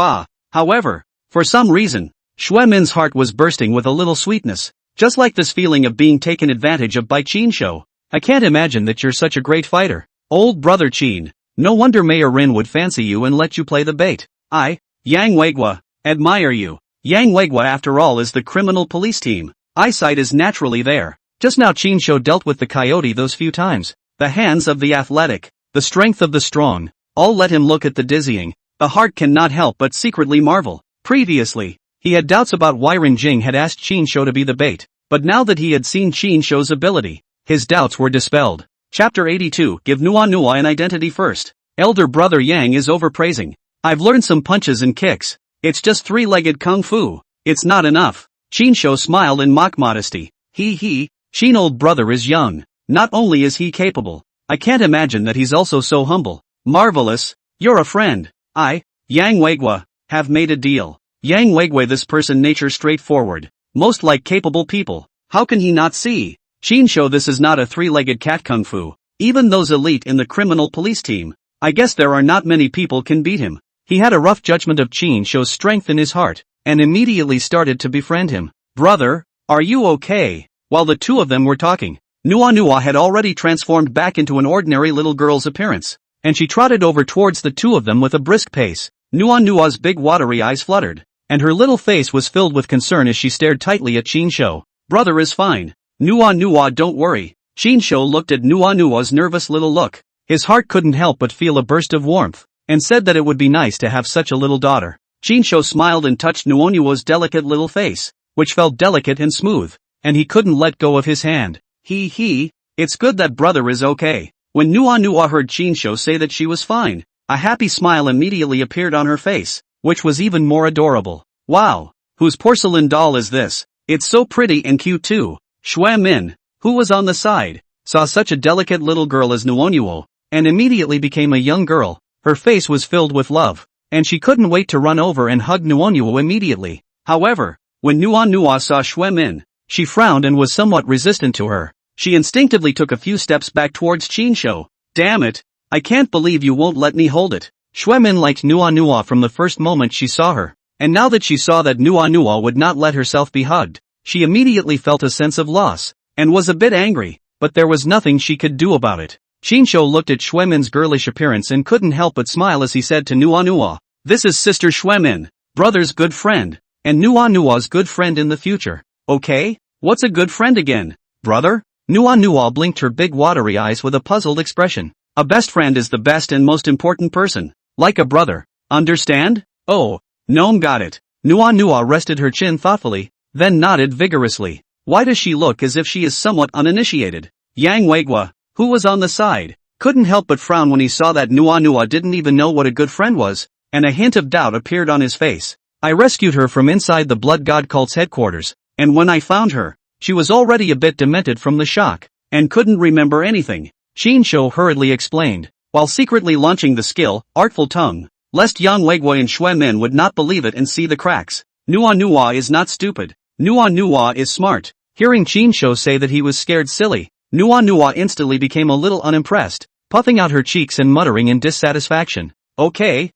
However, for some reason, Xue Min's heart was bursting with a little sweetness, just like this feeling of being taken advantage of by Qin Shou. I can't imagine that you're such a great fighter. Old brother Qin, no wonder Mayor Rin would fancy you and let you play the bait. I, Yang Weigua, admire you. Yang Weigua after all is the criminal police team. Eyesight is naturally there. Just now Qin Shou dealt with the coyote those few times. The hands of the athletic, the strength of the strong, all let him look at the dizzying. The heart cannot help but secretly marvel. Previously, he had doubts about why Rin Jing had asked Qin Shou to be the bait, but now that he had seen Qin Shou's ability, his doubts were dispelled. Chapter 82. Give Nua an identity first. Elder brother Yang is overpraising. I've learned some punches and kicks. It's just three-legged kung fu. It's not enough. Qin Shou smiled in mock modesty. Qin old brother is young. Not only is he capable, I can't imagine that he's also so humble. Marvelous. You're a friend. I, Yang Weigua, have made a deal. Yang Weigua this person nature straightforward. Most like capable people. How can he not see? Qin Shou this is not a three-legged cat kung fu. Even those elite in the criminal police team, I guess there are not many people can beat him. He had a rough judgment of Qin Shou's strength in his heart, and immediately started to befriend him. Brother, are you okay? While the two of them were talking, Nua had already transformed back into an ordinary little girl's appearance, and she trotted over towards the two of them with a brisk pace. Nua's big watery eyes fluttered, and her little face was filled with concern as she stared tightly at Qin Shou. Brother is fine. Nua don't worry. Qin Shou looked at Nua's nervous little look. His heart couldn't help but feel a burst of warmth, and said that it would be nice to have such a little daughter. Qin Shou smiled and touched Nua's delicate little face, which felt delicate and smooth, and he couldn't let go of his hand. It's good that brother is okay. When Nua heard Qin Shou say that she was fine, a happy smile immediately appeared on her face, which was even more adorable. Wow, whose porcelain doll is this? It's so pretty and cute too. Xue Min, who was on the side, saw such a delicate little girl as Nuo, and immediately became a young girl. Her face was filled with love, and she couldn't wait to run over and hug Nuo immediately. However, when Nua saw Xue Min, she frowned and was somewhat resistant to her. She instinctively took a few steps back towards Qin Shou. Damn it, I can't believe you won't let me hold it. Xue Min liked Nua from the first moment she saw her, and now that she saw that Nua would not let herself be hugged, she immediately felt a sense of loss, and was a bit angry, but there was nothing she could do about it. Qin Shou looked at Xue Min's girlish appearance and couldn't help but smile as he said to Nua, this is Sister Xue Min, brother's good friend, and Nua's good friend in the future. Okay, what's a good friend again? Brother? Nua blinked her big watery eyes with a puzzled expression. A best friend is the best and most important person, like a brother. Understand? Oh, Gnome got it. Nua rested her chin thoughtfully, then nodded vigorously. Why does she look as if she is somewhat uninitiated? Yang Weiguo, who was on the side, couldn't help but frown when he saw that Nua didn't even know what a good friend was, and a hint of doubt appeared on his face. I rescued her from inside the Blood God cult's headquarters, and when I found her, she was already a bit demented from the shock, and couldn't remember anything. Qinshu hurriedly explained, while secretly launching the skill, Artful Tongue, lest Yang Weiguo and Shui Min would not believe it and see the cracks. Nua is not stupid. Nua is smart. Hearing Qinshu say that he was scared silly, Nua instantly became a little unimpressed, puffing out her cheeks and muttering in dissatisfaction. Okay,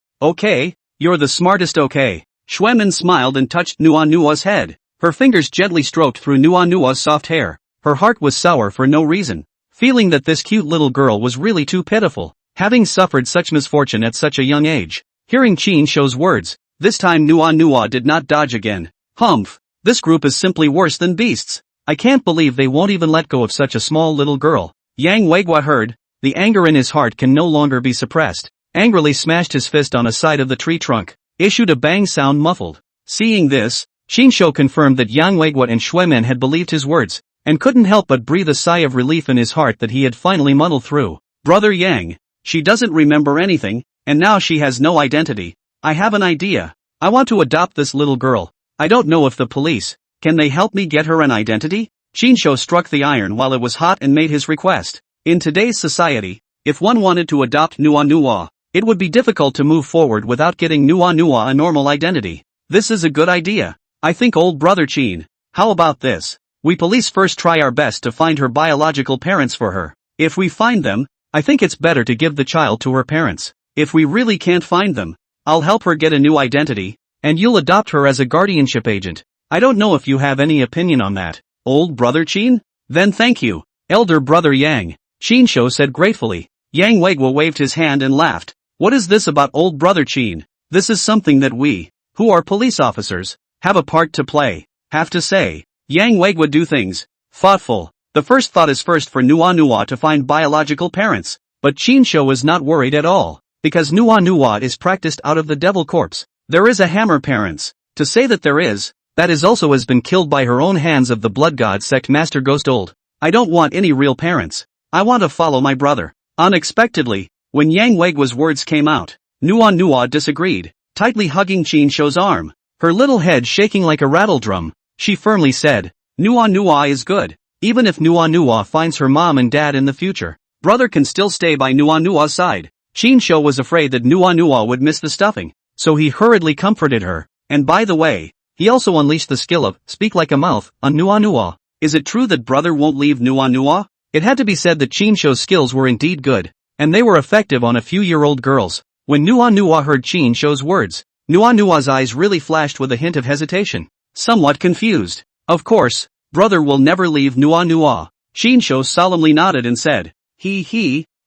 you're the smartest okay. Shui Min smiled and touched Nua's head. Her fingers gently stroked through Nua's soft hair. Her heart was sour for no reason, feeling that this cute little girl was really too pitiful, having suffered such misfortune at such a young age. Hearing Qinshu's words, this time Nua did not dodge again. Humph, this group is simply worse than beasts. I can't believe they won't even let go of such a small little girl. Yang Weiguo heard, the anger in his heart can no longer be suppressed, angrily smashed his fist on a side of the tree trunk, issued a bang sound muffled. Seeing this, Qinshu confirmed that Yang Weiguo and Shui Min had believed his words, and couldn't help but breathe a sigh of relief in his heart that he had finally muddled through. Brother Yang, she doesn't remember anything, and now she has no identity. I have an idea. I want to adopt this little girl. I don't know if the police, can they help me get her an identity? Qinshu struck the iron while it was hot and made his request. In today's society, if one wanted to adopt Nua, it would be difficult to move forward without getting Nua a normal identity. This is a good idea. I think old brother Qin. How about this? We police first try our best to find her biological parents for her. If we find them, I think it's better to give the child to her parents. If we really can't find them, I'll help her get a new identity, and you'll adopt her as a guardianship agent. I don't know if you have any opinion on that, old brother Qin? Then thank you, elder brother Yang, Qinshu said gratefully. Yang Weiguo waved his hand and laughed. What is this about old brother Qin? This is something that we, who are police officers, have a part to play. Have to say, Yang Weiguo do things. Thoughtful. The first thought is first for Nua to find biological parents, but Qinshu was not worried at all, because Nua is practiced out of the devil corpse. There is a hammer parents. To say that there is, that is also has been killed by her own hands of the blood god sect master ghost old. I don't want any real parents. I want to follow my brother. Unexpectedly, when Yang Weiguo's words came out, Nua disagreed, tightly hugging Qinshu's arm, her little head shaking like a rattle drum. She firmly said, Nua is good. Even if Nua finds her mom and dad in the future, brother can still stay by Nua's side. Qinshu was afraid that Nua would miss the stuffing, so he hurriedly comforted her, and by the way, he also unleashed the skill of speak like a mouth on Nua. Is it true that brother won't leave Nua? It had to be said that Qinshu's skills were indeed good, and they were effective on a few-year-old girls. When Nua heard Qinshu's words, Nua's eyes really flashed with a hint of hesitation, somewhat confused. Of course, brother will never leave Nua. Qinshu solemnly nodded and said,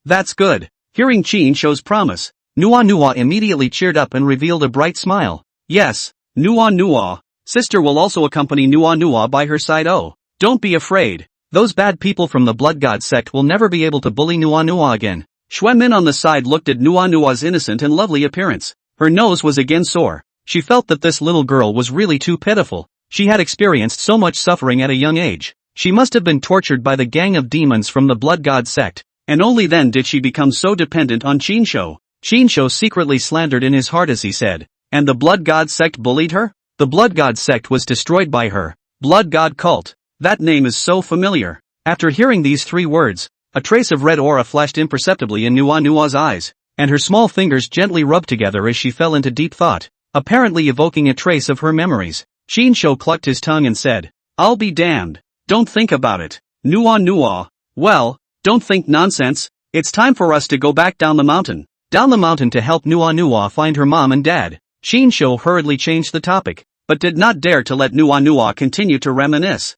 that's good. Hearing Qinshu's promise, Nua immediately cheered up and revealed a bright smile. Yes, Nua, sister will also accompany Nua by her side. Oh, don't be afraid. Those bad people from the blood god sect will never be able to bully Nua again. Shui Min on the side looked at Nua's innocent and lovely appearance. Her nose was again sore. She felt that this little girl was really too pitiful. She had experienced so much suffering at a young age. She must have been tortured by the gang of demons from the blood god sect, and only then did she become so dependent on Qinshu. Qinshu secretly slandered in his heart as he said, and the blood god sect bullied her? The blood god sect was destroyed by her. Blood god cult. That name is so familiar. After hearing these three words, a trace of red aura flashed imperceptibly in Nua's eyes, and her small fingers gently rubbed together as she fell into deep thought, apparently evoking a trace of her memories. Qinshu clucked his tongue and said, I'll be damned. Don't think about it. Nua. Well, don't think nonsense. It's time for us to go back down the mountain. Down the mountain to help Nua find her mom and dad. Qinshu hurriedly changed the topic, but did not dare to let Nua continue to reminisce.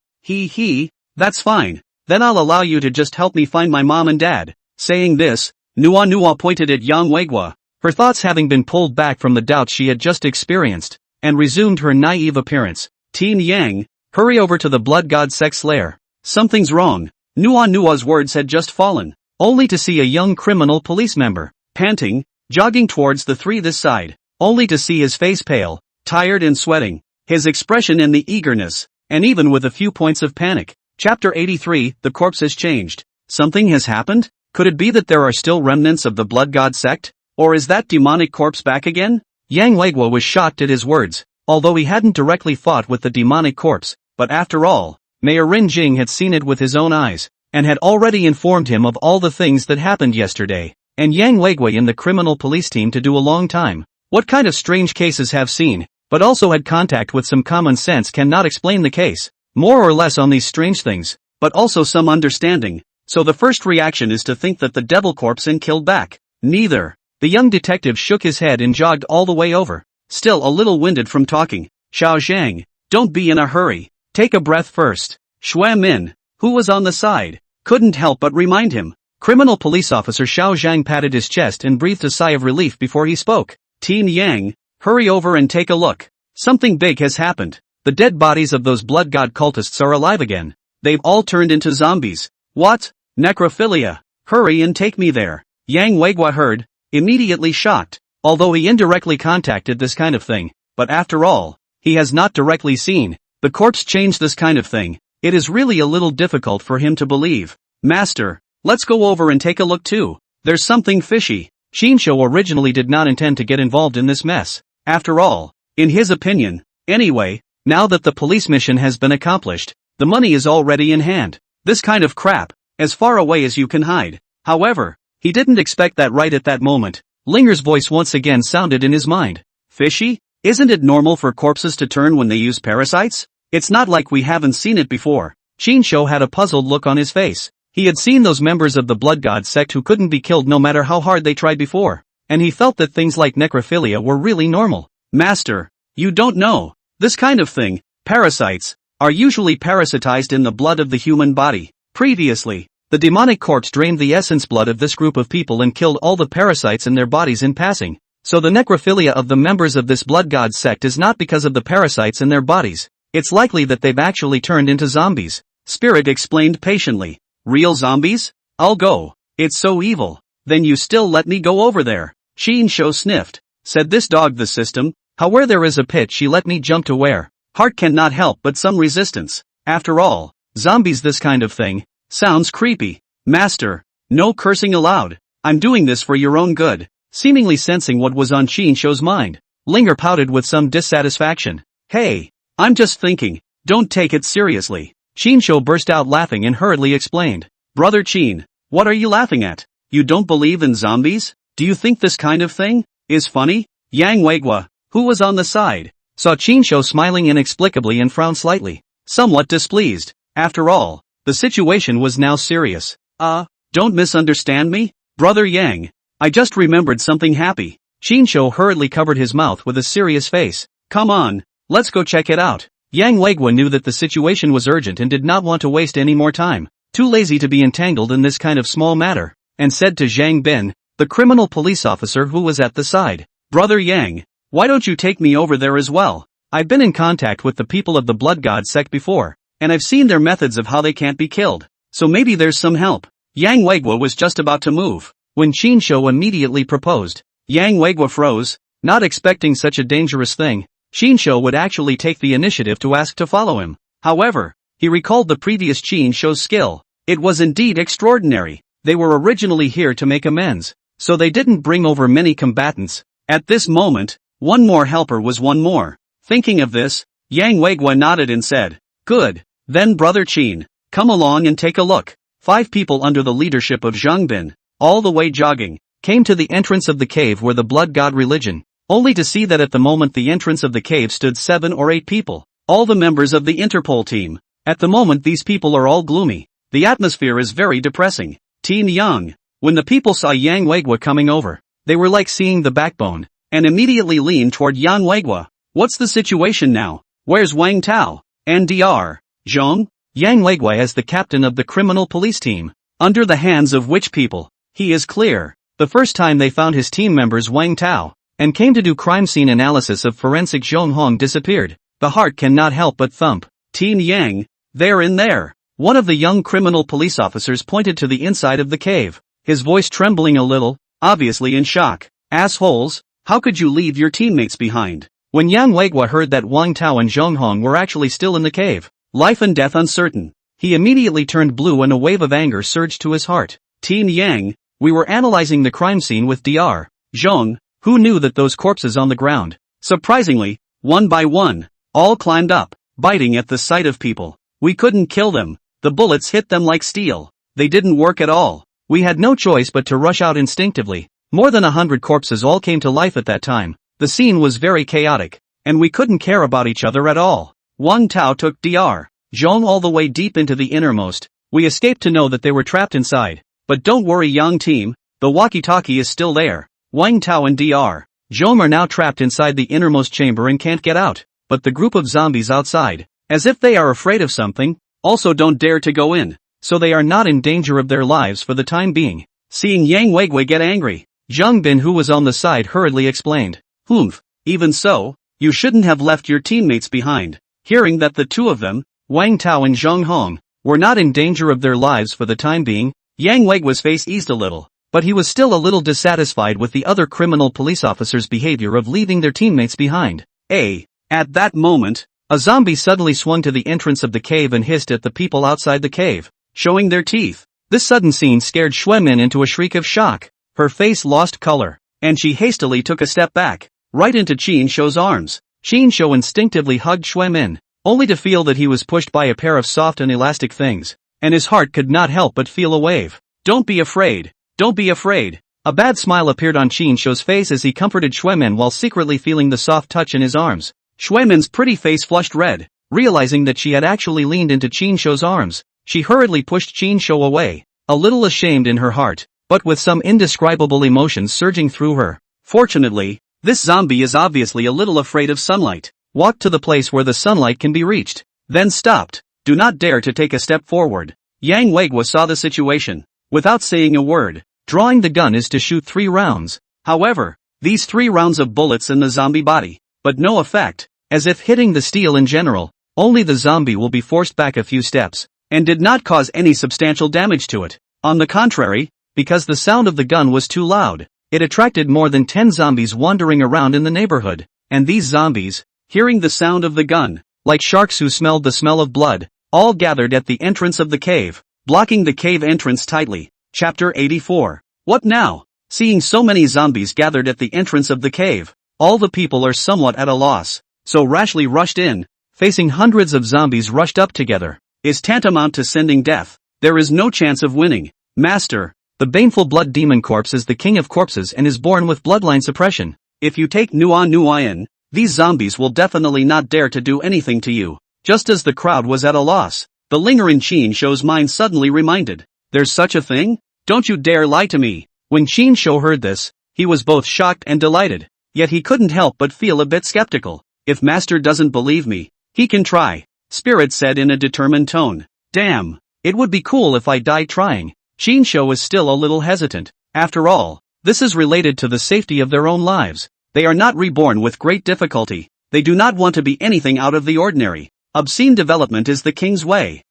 That's fine. Then I'll allow you to just help me find my mom and dad. Saying this, Nua pointed at Yang Weiguo, her thoughts having been pulled back from the doubts she had just experienced, and resumed her naive appearance. Teen Yang, hurry over to the blood god sect's lair. Something's wrong. Nua's words had just fallen, only to see a young criminal police member, panting, jogging towards the three this side, only to see his face pale, tired and sweating, his expression in the eagerness, and even with a few points of panic. Chapter 83, The corpse has changed. Something has happened? Could it be that there are still remnants of the blood god sect? Or is that demonic corpse back again? Yang Weiguo was shocked at his words, although he hadn't directly fought with the demonic corpse, but after all, Mayor Rin Jing had seen it with his own eyes, and had already informed him of all the things that happened yesterday, and Yang Weiguo in the criminal police team to do a long time. What kind of strange cases have seen, but also had contact with some common sense cannot explain the case, more or less on these strange things, but also some understanding, so the first reaction is to think that the devil corpse and killed back. Neither. The young detective shook his head and jogged all the way over, still a little winded from talking. Xiao Zhang, don't be in a hurry, take a breath first. Xue Min, who was on the side, couldn't help but remind him. Criminal police officer Xiao Zhang patted his chest and breathed a sigh of relief before he spoke. Teen Yang, hurry over and take a look. Something big has happened. The dead bodies of those blood god cultists are alive again. They've all turned into zombies. What? Necrophilia. Hurry and take me there. Yang Weiguo heard, immediately shocked, although he indirectly contacted this kind of thing, but after all, he has not directly seen the corpse change this kind of thing. It is really a little difficult for him to believe. Master, let's go over and take a look too. There's something fishy. Qinshu originally did not intend to get involved in this mess. After all, in his opinion, anyway, now that the police mission has been accomplished, the money is already in hand. This kind of crap, as far away as you can hide. However, he didn't expect that right at that moment. Linger's voice once again sounded in his mind. Fishy? Isn't it normal for corpses to turn when they use parasites? It's not like we haven't seen it before. Qinshu had a puzzled look on his face. He had seen those members of the blood god sect who couldn't be killed no matter how hard they tried before, and he felt that things like necrophilia were really normal. Master, you don't know. This kind of thing, parasites, are usually parasitized in the blood of the human body. Previously, the demonic corpse drained the essence blood of this group of people and killed all the parasites in their bodies in passing. So the necrophilia of the members of this blood god sect is not because of the parasites in their bodies. It's likely that they've actually turned into zombies. Spirit explained patiently. Real zombies? I'll go. It's so evil. Then you still let me go over there. Qinshu sniffed. Said this dog the system, how where there is a pit she let me jump to where. Heart cannot help but some resistance. After all, zombies this kind of thing. Sounds creepy. Master, no cursing allowed. I'm doing this for your own good. Seemingly sensing what was on Qinshu's mind, Linger pouted with some dissatisfaction. Hey, I'm just thinking, don't take it seriously. Qinshu burst out laughing and hurriedly explained. Brother Qin, what are you laughing at? You don't believe in zombies? Do you think this kind of thing is funny? Yang Weiguo, who was on the side, saw Qinshu smiling inexplicably and frowned slightly, somewhat displeased. After all, the situation was now serious. Don't misunderstand me, Brother Yang. I just remembered something happy. Qinshu hurriedly covered his mouth with a serious face. Come on, let's go check it out. Yang Weiguo knew that the situation was urgent and did not want to waste any more time, too lazy to be entangled in this kind of small matter, and said to Zhang Bin, the criminal police officer who was at the side, Brother Yang, why don't you take me over there as well? I've been in contact with the people of the blood god sect before, and I've seen their methods of how they can't be killed, so maybe there's some help. Yang Weiguo was just about to move, when Qinshu immediately proposed. Yang Weiguo froze, not expecting such a dangerous thing. Qinshu would actually take the initiative to ask to follow him. However, he recalled the previous Qinshu's skill. It was indeed extraordinary. They were originally here to make amends, so they didn't bring over many combatants. At this moment, one more helper was one more. Thinking of this, Yang Weiguo nodded and said, Good, then Brother Qin, come along and take a look. 5 people under the leadership of Zhang Bin, all the way jogging, came to the entrance of the cave where the blood god religion, only to see that at the moment the entrance of the cave stood 7 or 8 people, all the members of the Interpol team. At the moment these people are all gloomy. The atmosphere is very depressing. Teen Yang, when the people saw Yang Weiguo coming over, they were like seeing the backbone, and immediately leaned toward Yang Weiguo. What's the situation now? Where's Wang Tao? And Dr. Zhong? Yang Weiguo as the captain of the criminal police team. Under the hands of which people? He is clear. The first time they found his team members Wang Tao, and came to do crime scene analysis of forensic Zhong Hong disappeared, the heart cannot help but thump. Teen Yang, they're in there. One of the young criminal police officers pointed to the inside of the cave, his voice trembling a little, obviously in shock. Assholes, how could you leave your teammates behind? When Yang Weiguo heard that Wang Tao and Zhong Hong were actually still in the cave, Life and death uncertain. He immediately turned blue and a wave of anger surged to his heart. Team Yang, we were analyzing the crime scene with Dr. Zhang, who knew that those corpses on the ground. Surprisingly, one by one, all climbed up, biting at the sight of people. We couldn't kill them. The bullets hit them like steel. They didn't work at all. We had no choice but to rush out instinctively. More than 100 corpses all came to life at that time. The scene was very chaotic, and we couldn't care about each other at all. Wang Tao took Dr. Zhang all the way deep into the innermost. We escaped to know that they were trapped inside. But don't worry, young team, the walkie-talkie is still there. Wang Tao and Dr. Zhang are now trapped inside the innermost chamber and can't get out. But the group of zombies outside, as if they are afraid of something, also don't dare to go in. So they are not in danger of their lives for the time being. Seeing Yang Weiwei get angry, Zhang Bin, who was on the side, hurriedly explained. Humph, even so, you shouldn't have left your teammates behind. Hearing that the two of them, Wang Tao and Zhang Hong, were not in danger of their lives for the time being, Yang Weiwei's face eased a little, but he was still a little dissatisfied with the other criminal police officers' behavior of leaving their teammates behind. At that moment, a zombie suddenly swung to the entrance of the cave and hissed at the people outside the cave, showing their teeth. This sudden scene scared Xuemin into a shriek of shock. Her face lost color, and she hastily took a step back, right into Qin Shou's arms. Qin Shou instinctively hugged Xuemin, only to feel that he was pushed by a pair of soft and elastic things, and his heart could not help but feel a wave. Don't be afraid. Don't be afraid. A bad smile appeared on Qin Shou's face as he comforted Xuemin while secretly feeling the soft touch in his arms. Xuemin's pretty face flushed red, realizing that she had actually leaned into Qin Shou's arms. She hurriedly pushed Qin Shou away, a little ashamed in her heart, but with some indescribable emotions surging through her. Fortunately, this zombie is obviously a little afraid of sunlight. Walked to the place where the sunlight can be reached, then stopped. Do not dare to take a step forward. Yang Weiwei saw the situation. Without saying a word, drawing the gun is to shoot 3 rounds. However, these 3 rounds of bullets in the zombie body, but no effect, as if hitting the steel in general, only the zombie will be forced back a few steps, and did not cause any substantial damage to it. On the contrary, because the sound of the gun was too loud, it attracted more than 10 zombies wandering around in the neighborhood, and these zombies, hearing the sound of the gun, like sharks who smelled the smell of blood, all gathered at the entrance of the cave, blocking the cave entrance tightly. Chapter 84. What now? Seeing so many zombies gathered at the entrance of the cave, all the people are somewhat at a loss, so rashly rushed in, facing hundreds of zombies rushed up together, is tantamount to sending death. There is no chance of winning. Master, the baneful blood demon corpse is the king of corpses and is born with bloodline suppression. If you take Nua in, these zombies will definitely not dare to do anything to you. Just as the crowd was at a loss, the linger in Qin Shou's mind suddenly reminded. There's such a thing? Don't you dare lie to me. When Qin Shou heard this, he was both shocked and delighted, yet he couldn't help but feel a bit skeptical. If Master doesn't believe me, he can try, Spirit said in a determined tone. Damn, it would be cool if I died trying. Qin Shou is still a little hesitant. After all, this is related to the safety of their own lives. They are not reborn with great difficulty. They do not want to be anything out of the ordinary. Obscene development is the king's way.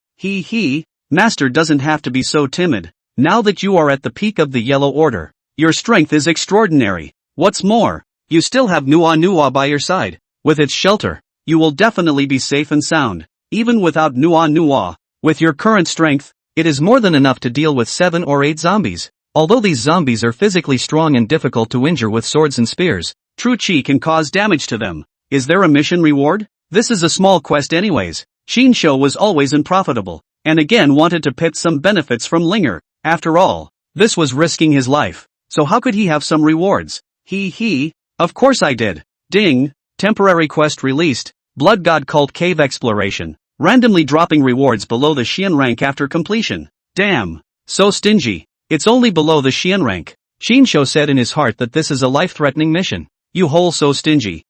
Master doesn't have to be so timid. Now that you are at the peak of the Yellow Order, your strength is extraordinary. What's more, you still have Nua by your side. With its shelter, you will definitely be safe and sound. Even without Nua, with your current strength, it is more than enough to deal with 7 or 8 zombies. Although these zombies are physically strong and difficult to injure with swords and spears, true chi can cause damage to them. Is there a mission reward? This is a small quest anyways. Qin Shou was always unprofitable, and again wanted to pit some benefits from Linger. After all, this was risking his life, so how could he have some rewards? Of course I did. Ding, temporary quest released, Blood God Cult Cave Exploration, randomly dropping rewards below the Xian rank after completion. Damn, so stingy. It's only below the Xian rank. Qin Shou said in his heart that this is a life-threatening mission. You whole so stingy.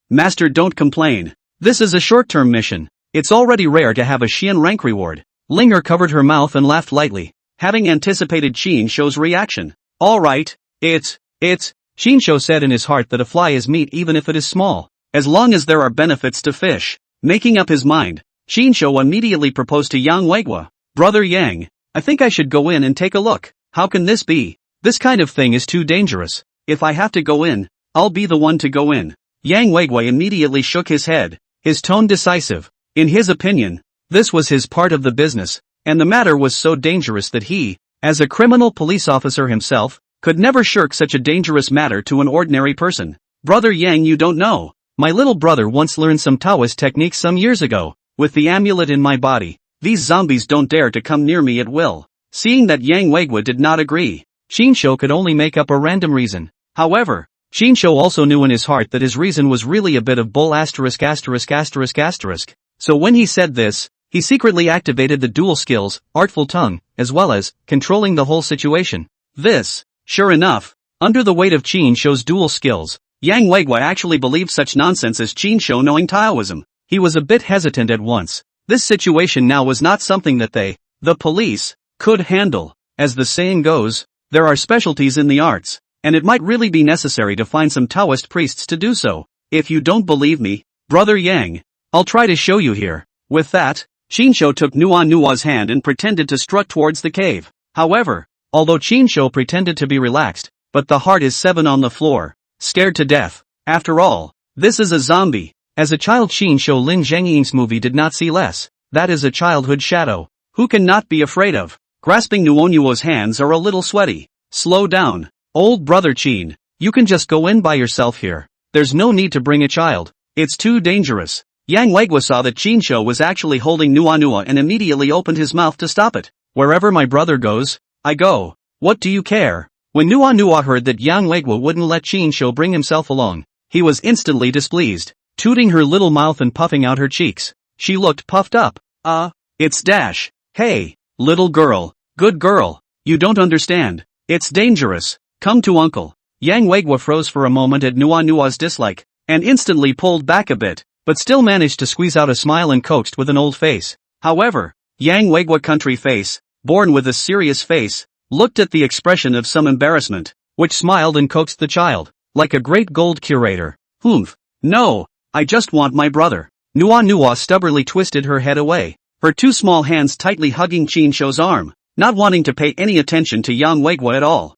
Master, don't complain. This is a short-term mission. It's already rare to have a Xian rank reward. Linger covered her mouth and laughed lightly, having anticipated Qin Shou's reaction. Alright, it's, Qin Shou said in his heart that a fly is meat even if it is small, as long as there are benefits to fish. Making up his mind, Qin Shou immediately proposed to Yang Weiwei. Brother Yang, I think I should go in and take a look. How can this be? This kind of thing is too dangerous. If I have to go in, I'll be the one to go in. Yang Weiwei immediately shook his head, his tone decisive. In his opinion, this was his part of the business, and the matter was so dangerous that he, as a criminal police officer himself, could never shirk such a dangerous matter to an ordinary person. Brother Yang, you don't know. My little brother once learned some Taoist techniques some years ago. With the amulet in my body, these zombies don't dare to come near me at will. Seeing that Yang Weigwa did not agree, Qinsho could only make up a random reason. However, Qinsho also knew in his heart that his reason was really a bit of bull asterisk asterisk asterisk asterisk. So when he said this, he secretly activated the dual skills, artful tongue, as well as controlling the whole situation. This, sure enough, under the weight of Qinsho's dual skills, Yang Weigwa actually believed such nonsense as Qinsho knowing Taoism. He was a bit hesitant at once. This situation now was not something that they, the police, could handle. As the saying goes, there are specialties in the arts, and it might really be necessary to find some Taoist priests to do so. If you don't believe me, Brother Yang, I'll try to show you here. With that, Qinsho took Nua's hand and pretended to strut towards the cave. However, although Qinsho pretended to be relaxed, but the heart is 7 on the floor, scared to death. After all, this is a zombie. As a child, Qinsho Lin Zhengying's movie did not see less. That is a childhood shadow. Who can not be afraid of? Grasping Nuonuo's hands are a little sweaty. Slow down. Old brother Qin, you can just go in by yourself here. There's no need to bring a child. It's too dangerous. Yang Weigwa saw that Qinsho was actually holding Nuonua and immediately opened his mouth to stop it. Wherever my brother goes, I go. What do you care? When Nuonua heard that Yang Weigwa wouldn't let Qinsho bring himself along, he was instantly displeased. Tooting her little mouth and puffing out her cheeks, she looked puffed up. It's Dash. Hey, little girl, good girl, you don't understand. It's dangerous. Come to uncle. Yang Weigwa froze for a moment at Nuonua's dislike, and instantly pulled back a bit, but still managed to squeeze out a smile and coaxed with an old face. However, Yang Weigwa country face, born with a serious face, looked at the expression of some embarrassment, which smiled and coaxed the child, like a great gold curator. Humph. No. I just want my brother. Nuonua stubbornly twisted her head away, her two small hands tightly hugging Qinsho's arm, not wanting to pay any attention to Yang Weigwa at all.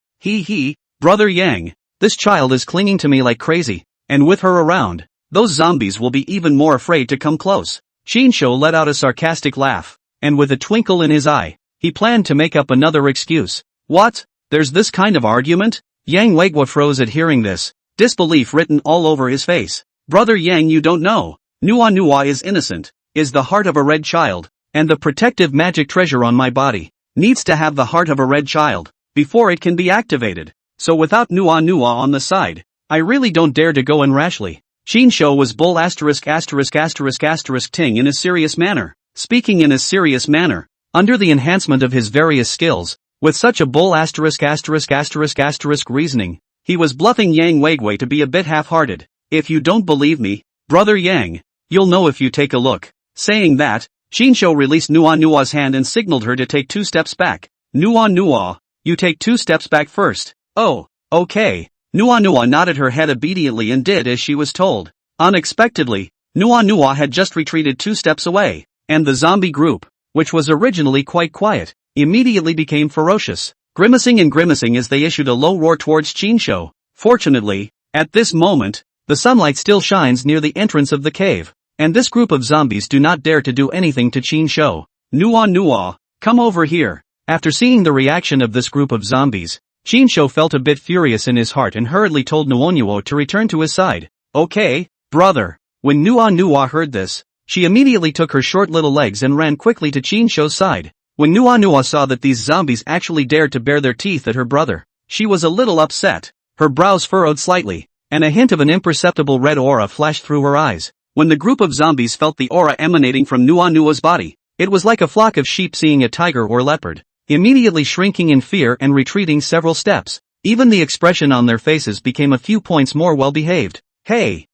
Brother Yang, this child is clinging to me like crazy, and with her around, those zombies will be even more afraid to come close. Qinsho let out a sarcastic laugh, and with a twinkle in his eye, he planned to make up another excuse. What? There's this kind of argument? Yang Weigwa froze at hearing this, disbelief written all over his face. Brother Yang, you don't know. Nuonua is innocent, is the heart of a red child, and the protective magic treasure on my body needs to have the heart of a red child before it can be activated. So without Nuonua on the side, I really don't dare to go in rashly. Qinsho was bull asterisk asterisk asterisk asterisk ting in a serious manner. Speaking in a serious manner, under the enhancement of his various skills, with such a bull asterisk asterisk asterisk asterisk reasoning, he was bluffing Yang Weigwa to be a bit half-hearted. If you don't believe me, Brother Yang, you'll know if you take a look. Saying that, Qinsho released Nuonua's hand and signaled her to take 2 steps back. Nuonua, you take 2 steps back first. Oh, okay. Nuonua nodded her head obediently and did as she was told. Unexpectedly, Nuonua had just retreated 2 steps away, and the zombie group, which was originally quite quiet, immediately became ferocious, grimacing and grimacing as they issued a low roar towards Qinsho. Fortunately, at this moment, the sunlight still shines near the entrance of the cave, and this group of zombies do not dare to do anything to Qinsho. Nuonua, come over here. After seeing the reaction of this group of zombies, Qinsho felt a bit furious in his heart and hurriedly told Nuonua to return to his side. Okay, brother. When Nuonua heard this, she immediately took her short little legs and ran quickly to Qinsho's side. When Nuonua saw that these zombies actually dared to bare their teeth at her brother, she was a little upset. Her brows furrowed slightly, and a hint of an imperceptible red aura flashed through her eyes. When the group of zombies felt the aura emanating from Nuonua's body, it was like a flock of sheep seeing a tiger or leopard, immediately shrinking in fear and retreating several steps. Even the expression on their faces became a few points more well-behaved. Hey,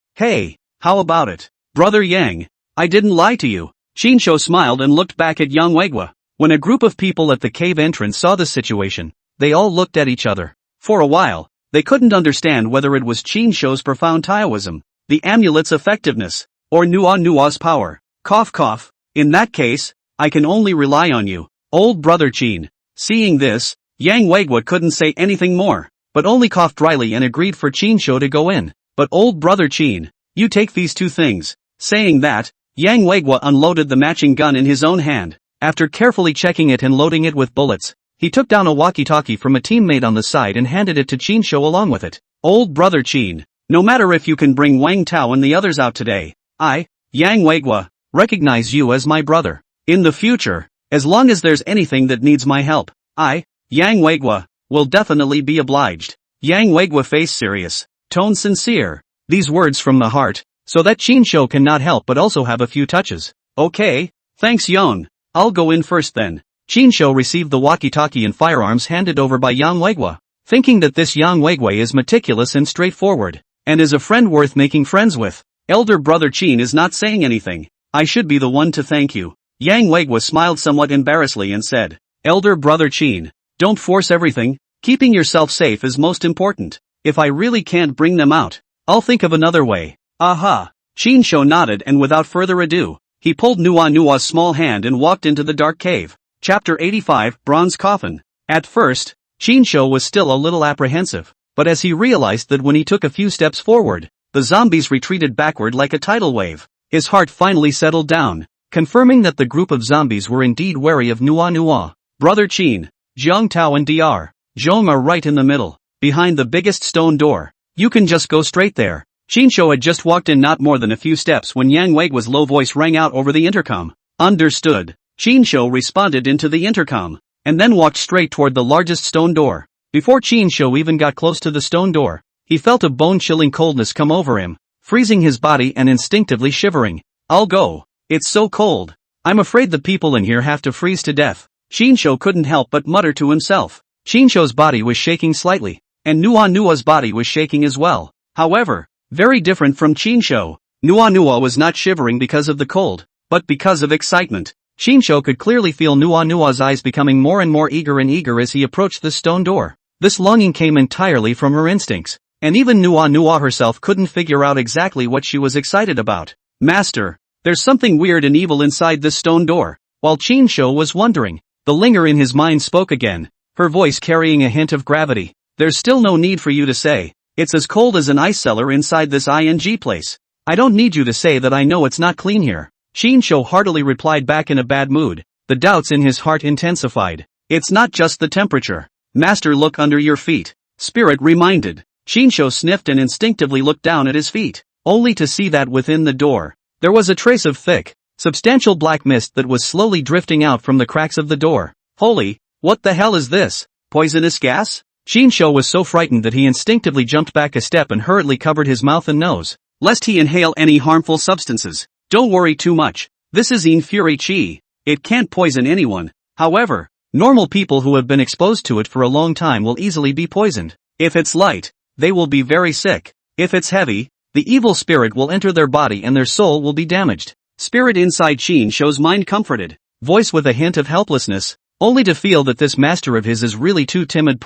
how about it, Brother Yang? I didn't lie to you. Qinsho smiled and looked back at Yang Weigwa. When a group of people at the cave entrance saw the situation, they all looked at each other. For a while, they couldn't understand whether it was Qinsho's profound Taoism, the amulet's effectiveness, or Nuonua's power. Cough cough. In that case, I can only rely on you, old brother Qin. Seeing this, Yang Weigwa couldn't say anything more, but only coughed dryly and agreed for Qinsho to go in. But old brother Qin, you take these 2 things. Saying that, Yang Weigua unloaded the matching gun in his own hand. After carefully checking it and loading it with bullets, he took down a walkie-talkie from a teammate on the side and handed it to Qin Shou along with it. Old brother Qin, no matter if you can bring Wang Tao and the others out today, I, Yang Weigua, recognize you as my brother. In the future, as long as there's anything that needs my help, I, Yang Weigua, will definitely be obliged. Yang Weigua face serious, tone sincere. These words from the heart, so that Qin Shou cannot help but also have a few touches. Okay, thanks Young. I'll go in first then. Qin Shou received the walkie-talkie and firearms handed over by Yang Weigua, thinking that this Yang Weigua is meticulous and straightforward, and is a friend worth making friends with. Elder brother Qin is not saying anything. I should be the one to thank you. Yang Weigua smiled somewhat embarrassedly and said, Elder brother Qin, don't force everything, keeping yourself safe is most important. If I really can't bring them out, I'll think of another way. Aha! Qin Shou nodded and without further ado, he pulled Nua's small hand and walked into the dark cave. Chapter 85, Bronze Coffin. At first, Qin Shou was still a little apprehensive, but as he realized that when he took a few steps forward, the zombies retreated backward like a tidal wave, his heart finally settled down, confirming that the group of zombies were indeed wary of Nua. Brother Qin, Jiang Tao and Dr. Zhong are right in the middle, behind the biggest stone door. You can just go straight there. Qin Shou had just walked in not more than a few steps when Yang Weigua's low voice rang out over the intercom. Understood. Qin Shou responded into the intercom, and then walked straight toward the largest stone door. Before Qin Shou even got close to the stone door, he felt a bone-chilling coldness come over him, freezing his body and instinctively shivering. I'll go. It's so cold. I'm afraid the people in here have to freeze to death. Qin Shou couldn't help but mutter to himself. Qin Shou's body was shaking slightly, and Nua's body was shaking as well. However, very different from Qin Shou, Nua was not shivering because of the cold, but because of excitement. Qin Shou could clearly feel Nua's eyes becoming more and more eager as he approached the stone door. This longing came entirely from her instincts, and even Nua herself couldn't figure out exactly what she was excited about. Master, there's something weird and evil inside this stone door. While Qin Shou was wondering, the linger in his mind spoke again, her voice carrying a hint of gravity. There's still no need for you to say. It's as cold as an ice cellar inside this ING place. I don't need you to say that I know it's not clean here. Qin Shou heartily replied back in a bad mood. The doubts in his heart intensified. It's not just the temperature. Master, look under your feet. Spirit reminded. Qin Shou sniffed and instinctively looked down at his feet, only to see that within the door, there was a trace of thick, substantial black mist that was slowly drifting out from the cracks of the door. Holy, what the hell is this? Poisonous gas? Qin Shou was so frightened that he instinctively jumped back a step and hurriedly covered his mouth and nose, lest he inhale any harmful substances. Don't worry too much. This is Yin Fury Qi. It can't poison anyone. However, normal people who have been exposed to it for a long time will easily be poisoned. If it's light, they will be very sick. If it's heavy, the evil spirit will enter their body and their soul will be damaged. Spirit inside Qin Shou's mind comforted, voice with a hint of helplessness, only to feel that this master of his is really too timid.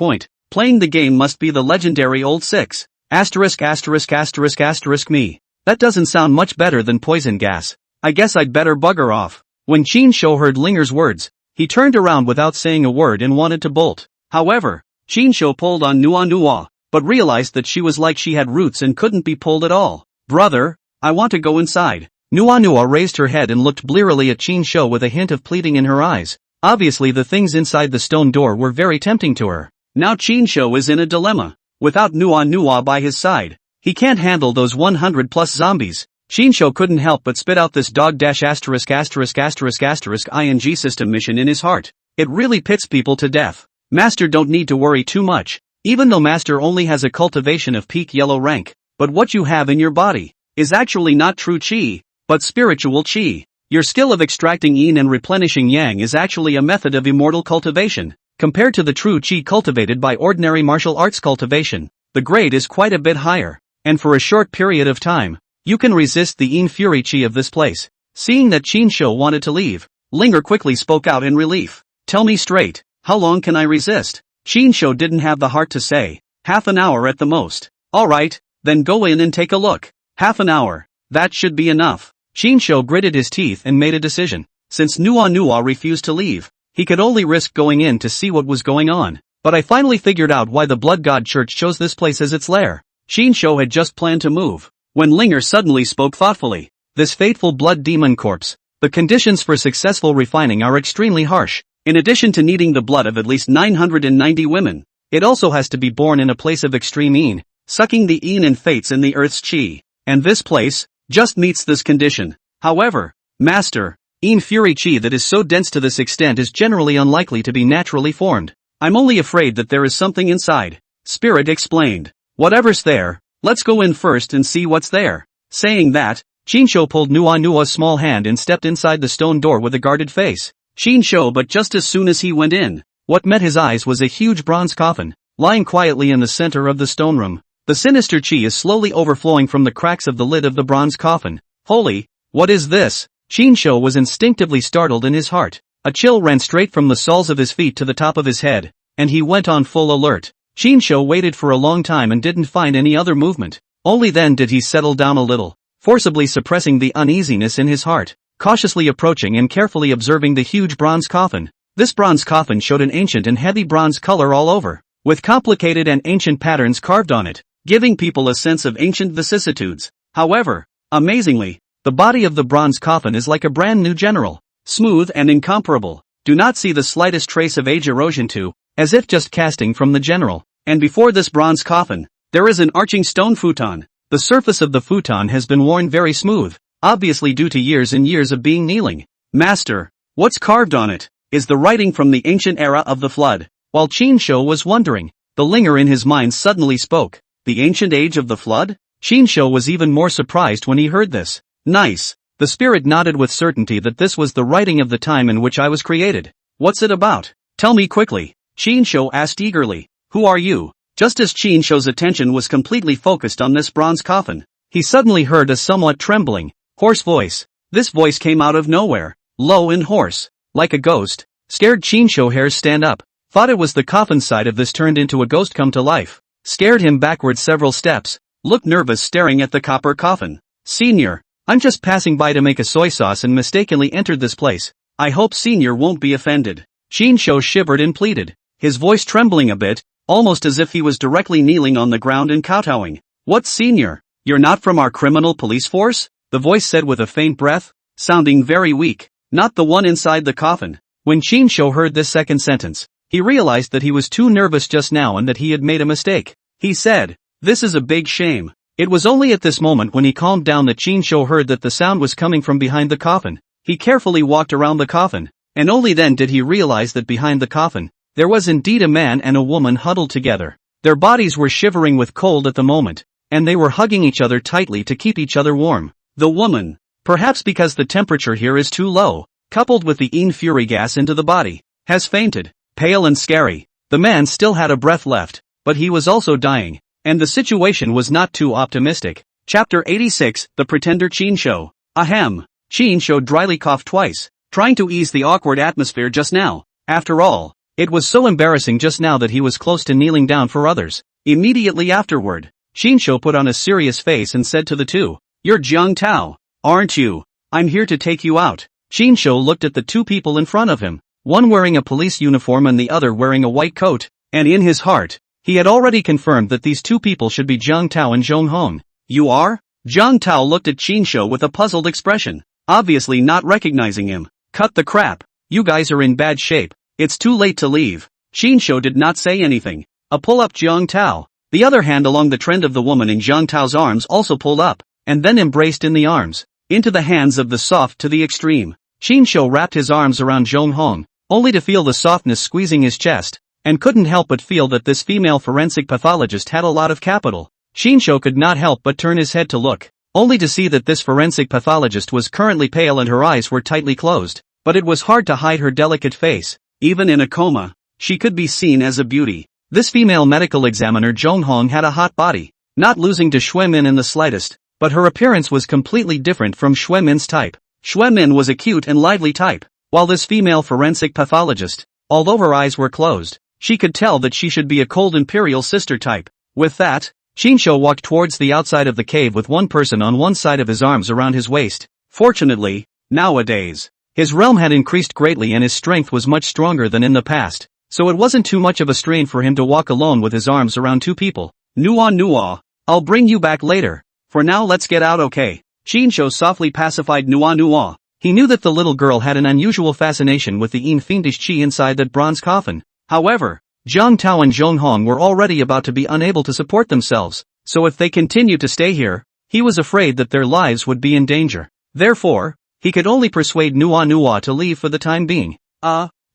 Playing the game must be the legendary old 6. ****** me. That doesn't sound much better than poison gas. I guess I'd better bugger off. When Qin Shou heard Linger's words, he turned around without saying a word and wanted to bolt. However, Qin Shou pulled on Nua, but realized that she was like she had roots and couldn't be pulled at all. Brother, I want to go inside. Nua raised her head and looked blearily at Qin Shou with a hint of pleading in her eyes. Obviously the things inside the stone door were very tempting to her. Now Qin Shou is in a dilemma. Without Nua by his side, he can't handle those 100+ zombies. Qin Shou couldn't help but spit out this *********** ING system mission in his heart. It really pits people to death. Master don't need to worry too much, even though Master only has a cultivation of peak yellow rank, but what you have in your body is actually not true Qi, but spiritual Qi. Your skill of extracting Yin and replenishing Yang is actually a method of immortal cultivation. Compared to the true Qi cultivated by ordinary martial arts cultivation, the grade is quite a bit higher, and for a short period of time, you can resist the Yin Fury Qi of this place. Seeing that Qin Shou wanted to leave, Linger quickly spoke out in relief. Tell me straight, how long can I resist? Qin Shou didn't have the heart to say. Half an hour at the most. Alright, then go in and take a look. Half an hour. That should be enough. Qin Shou gritted his teeth and made a decision. Since Nua refused to leave, he could only risk going in to see what was going on. But I finally figured out why the Blood God Church chose this place as its lair. Qin Shou had just planned to move, when Linger suddenly spoke thoughtfully. this fateful blood demon corpse. The conditions for successful refining are extremely harsh. In addition to needing the blood of at least 990 women, it also has to be born in a place of extreme yin, sucking the yin and fates in the earth's chi. And this place just meets this condition. However, Master, yin fury chi that is so dense to this extent is generally unlikely to be naturally formed. I'm only afraid that there is something inside. Spirit explained. Whatever's there, let's go in first and see what's there. Saying that, Shinsho pulled Nua's small hand and stepped inside the stone door with a guarded face. Shinsho, but just as soon as he went in, what met his eyes was a huge bronze coffin, lying quietly in the center of the stone room. The sinister chi is slowly overflowing from the cracks of the lid of the bronze coffin. Holy, what is this? Shinsho was instinctively startled in his heart. A chill ran straight from the soles of his feet to the top of his head, and he went on full alert. Shinsho waited for a long time and didn't find any other movement. Only then did he settle down a little, forcibly suppressing the uneasiness in his heart, cautiously approaching and carefully observing the huge bronze coffin. This bronze coffin showed an ancient and heavy bronze color all over, with complicated and ancient patterns carved on it, giving people a sense of ancient vicissitudes. However, amazingly, the body of the bronze coffin is like a brand new general, smooth and incomparable. Do not see the slightest trace of age erosion too, as if just casting from the general. And before this bronze coffin, there is an arching stone futon. The surface of the futon has been worn very smooth, obviously due to years and years of being kneeling. Master, what's carved on it? Is the writing from the ancient era of the flood? While Shinsho was wondering, the linger in his mind suddenly spoke. The ancient age of the flood? Shinsho was even more surprised when he heard this. Nice. The spirit nodded with certainty that this was the writing of the time in which I was created. What's it about? Tell me quickly. Shinsho asked eagerly. Who are you? Just as Shinsho's attention was completely focused on this bronze coffin, he suddenly heard a somewhat trembling, hoarse voice. This voice came out of nowhere, low and hoarse, like a ghost. Scared Shinsho hairs stand up. Thought it was the coffin side of this turned into a ghost come to life. Scared him backward several steps, looked nervous staring at the copper coffin. Senior, I'm just passing by to make a soy sauce and mistakenly entered this place. I hope Senior won't be offended. Shinsho shivered and pleaded, his voice trembling a bit, almost as if he was directly kneeling on the ground and kowtowing. What Senior? You're not from our criminal police force? The voice said with a faint breath, sounding very weak. Not the one inside the coffin. When Shinsho heard this second sentence, he realized that he was too nervous just now and that he had made a mistake. He said, this is a big shame. It was only at this moment when he calmed down that Shinsho heard that the sound was coming from behind the coffin. He carefully walked around the coffin, and only then did he realize that behind the coffin, there was indeed a man and a woman huddled together. Their bodies were shivering with cold at the moment, and they were hugging each other tightly to keep each other warm. The woman, perhaps because the temperature here is too low, coupled with the yin fury gas into the body, has fainted, pale and scary. The man still had a breath left, but he was also dying, and the situation was not too optimistic. Chapter 86, The Pretender Shinsho. Ahem. Shinsho dryly coughed twice, trying to ease the awkward atmosphere just now. After all, it was so embarrassing just now that he was close to kneeling down for others. Immediately afterward, Shinsho put on a serious face and said to the two, You're Zhang Tao, aren't you? I'm here to take you out. Shinsho looked at the two people in front of him, one wearing a police uniform and the other wearing a white coat, and in his heart, he had already confirmed that these two people should be Zhang Tao and Zhong Hong. You are? Zhang Tao looked at Shinsho with a puzzled expression, obviously not recognizing him. Cut the crap. You guys are in bad shape. It's too late to leave. Shinsho did not say anything. A pull up Zhang Tao. The other hand along the trend of the woman in Zhang Tao's arms also pulled up, and then embraced in the arms, into the hands of the soft to the extreme. Shinsho wrapped his arms around Zhong Hong, only to feel the softness squeezing his chest, and couldn't help but feel that this female forensic pathologist had a lot of capital. Shinsho could not help but turn his head to look, only to see that this forensic pathologist was currently pale and her eyes were tightly closed, but it was hard to hide her delicate face. Even in a coma, she could be seen as a beauty. This female medical examiner Zhong Hong had a hot body, not losing to Xue Min in the slightest, but her appearance was completely different from Xue Min's type. Xue Min was a cute and lively type, while this female forensic pathologist, although her eyes were closed, she could tell that she should be a cold imperial sister type. With that, Shinsho walked towards the outside of the cave with one person on one side of his arms around his waist. Fortunately, nowadays, his realm had increased greatly and his strength was much stronger than in the past, so it wasn't too much of a strain for him to walk alone with his arms around two people. Nuwa, I'll bring you back later. For now let's get out, okay? Chinsho softly pacified Nua Nua. He knew that the little girl had an unusual fascination with the fiendish chi inside that bronze coffin. However, Zhang Tao and Zhang Hong were already about to be unable to support themselves, so if they continued to stay here, he was afraid that their lives would be in danger. Therefore, he could only persuade Nua Nua to leave for the time being.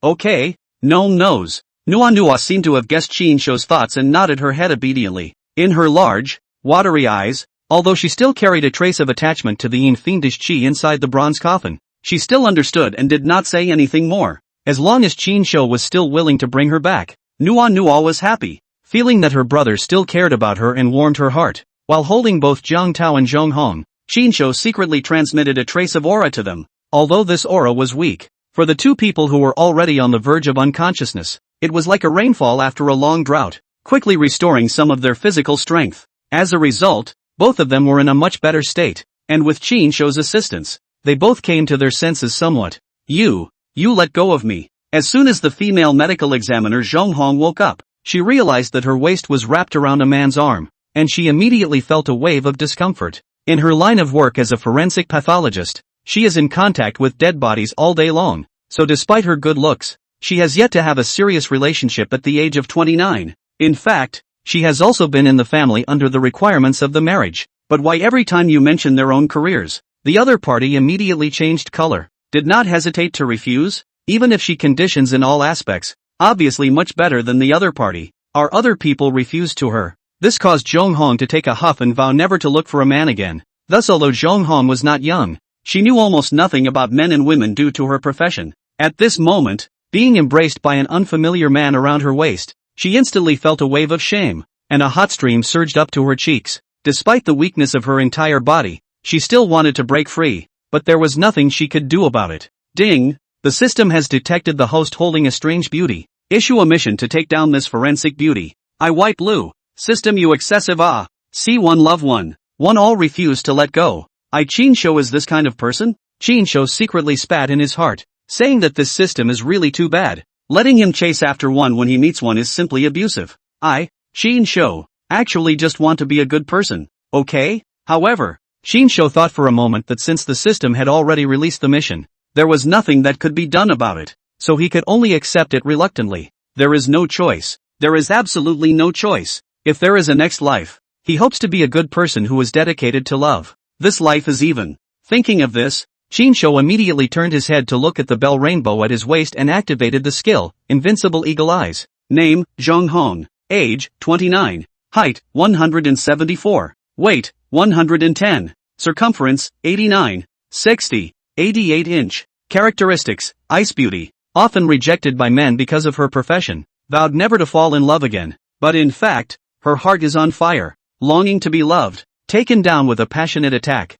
Okay, gnome knows. Nua Nua seemed to have guessed Chinsho's thoughts and nodded her head obediently. In her large, watery eyes, although she still carried a trace of attachment to the fiendish chi inside the bronze coffin, she still understood and did not say anything more. As long as Chinsho was still willing to bring her back, Nua Nua was happy, feeling that her brother still cared about her and warmed her heart. While holding both Zhang Tao and Zhang Hong, Chinsho secretly transmitted a trace of aura to them. Although this aura was weak, for the two people who were already on the verge of unconsciousness, it was like a rainfall after a long drought, quickly restoring some of their physical strength. As a result, both of them were in a much better state, and with Chinsho's assistance, they both came to their senses somewhat. You let go of me. As soon as the female medical examiner Zhang Hong woke up, she realized that her waist was wrapped around a man's arm, and she immediately felt a wave of discomfort. In her line of work as a forensic pathologist, she is in contact with dead bodies all day long, so despite her good looks, she has yet to have a serious relationship at the age of 29. In fact, she has also been in the family under the requirements of the marriage. But why every time you mention their own careers, the other party immediately changed color, did not hesitate to refuse? Even if she conditions in all aspects, obviously much better than the other party, our other people refused to her. This caused Zhang Hong to take a huff and vow never to look for a man again. Thus, although Zhang Hong was not young, she knew almost nothing about men and women due to her profession. At this moment, being embraced by an unfamiliar man around her waist, she instantly felt a wave of shame, and a hot stream surged up to her cheeks. Despite the weakness of her entire body, she still wanted to break free, but there was nothing she could do about it. Ding! The system has detected the host holding a strange beauty. Issue a mission to take down this forensic beauty. I wipe blue. System, you excessive C1 love 1. All refuse to let go. Chinsho is this kind of person? Chinsho secretly spat in his heart, saying that this system is really too bad. Letting him chase after one when he meets one is simply abusive. Chinsho, actually just want to be a good person, okay? However, Chinsho thought for a moment that since the system had already released the mission, there was nothing that could be done about it, so he could only accept it reluctantly. There is no choice. There is absolutely no choice. If there is a next life, he hopes to be a good person who is dedicated to love. This life is even. Thinking of this, Chinsho immediately turned his head to look at the bell rainbow at his waist and activated the skill, Invincible Eagle Eyes. Name, Zhang Hong. Age, 29. Height, 174. Weight, 110. Circumference, 89. 60. 88 inch. Characteristics, Ice Beauty. Often rejected by men because of her profession. Vowed never to fall in love again. But in fact, her heart is on fire. Longing to be loved. Taken down with a passionate attack.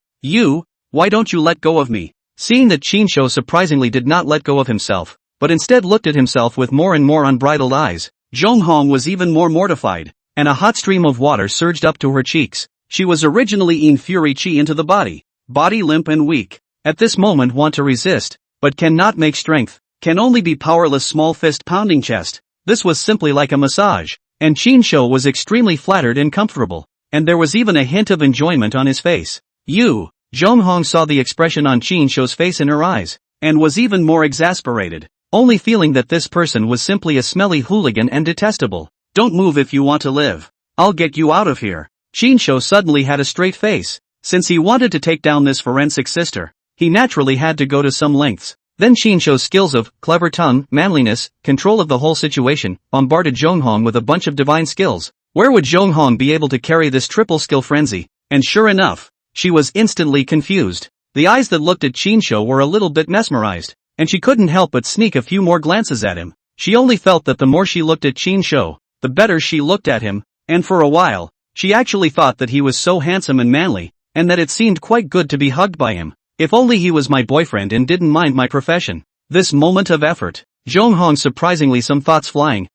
Why don't you let go of me? Seeing that Chinsho surprisingly did not let go of himself, but instead looked at himself with more and more unbridled eyes, Zhang Hong was even more mortified, and a hot stream of water surged up to her cheeks. She was originally in fury chi into the body limp and weak. At this moment want to resist, but cannot make strength, can only be powerless small fist pounding chest. This was simply like a massage, and Chinsho was extremely flattered and comfortable, and there was even a hint of enjoyment on his face. Zhang Hong saw the expression on Chinsho's face in her eyes, and was even more exasperated, only feeling that this person was simply a smelly hooligan and detestable. Don't move if you want to live. I'll get you out of here. Chinsho suddenly had a straight face. Since he wanted to take down this forensic sister, he naturally had to go to some lengths. Then Chinsho's skills of clever tongue, manliness, control of the whole situation, bombarded Zhang Hong with a bunch of divine skills. Where would Zhang Hong be able to carry this triple skill frenzy? And sure enough, she was instantly confused. The eyes that looked at Chinsho were a little bit mesmerized, and she couldn't help but sneak a few more glances at him. She only felt that the more she looked at Chinsho, the better she looked at him, and for a while, she actually thought that he was so handsome and manly, and that it seemed quite good to be hugged by him. If only he was my boyfriend and didn't mind my profession. This moment of effort, Zhang Hong surprisingly some thoughts flying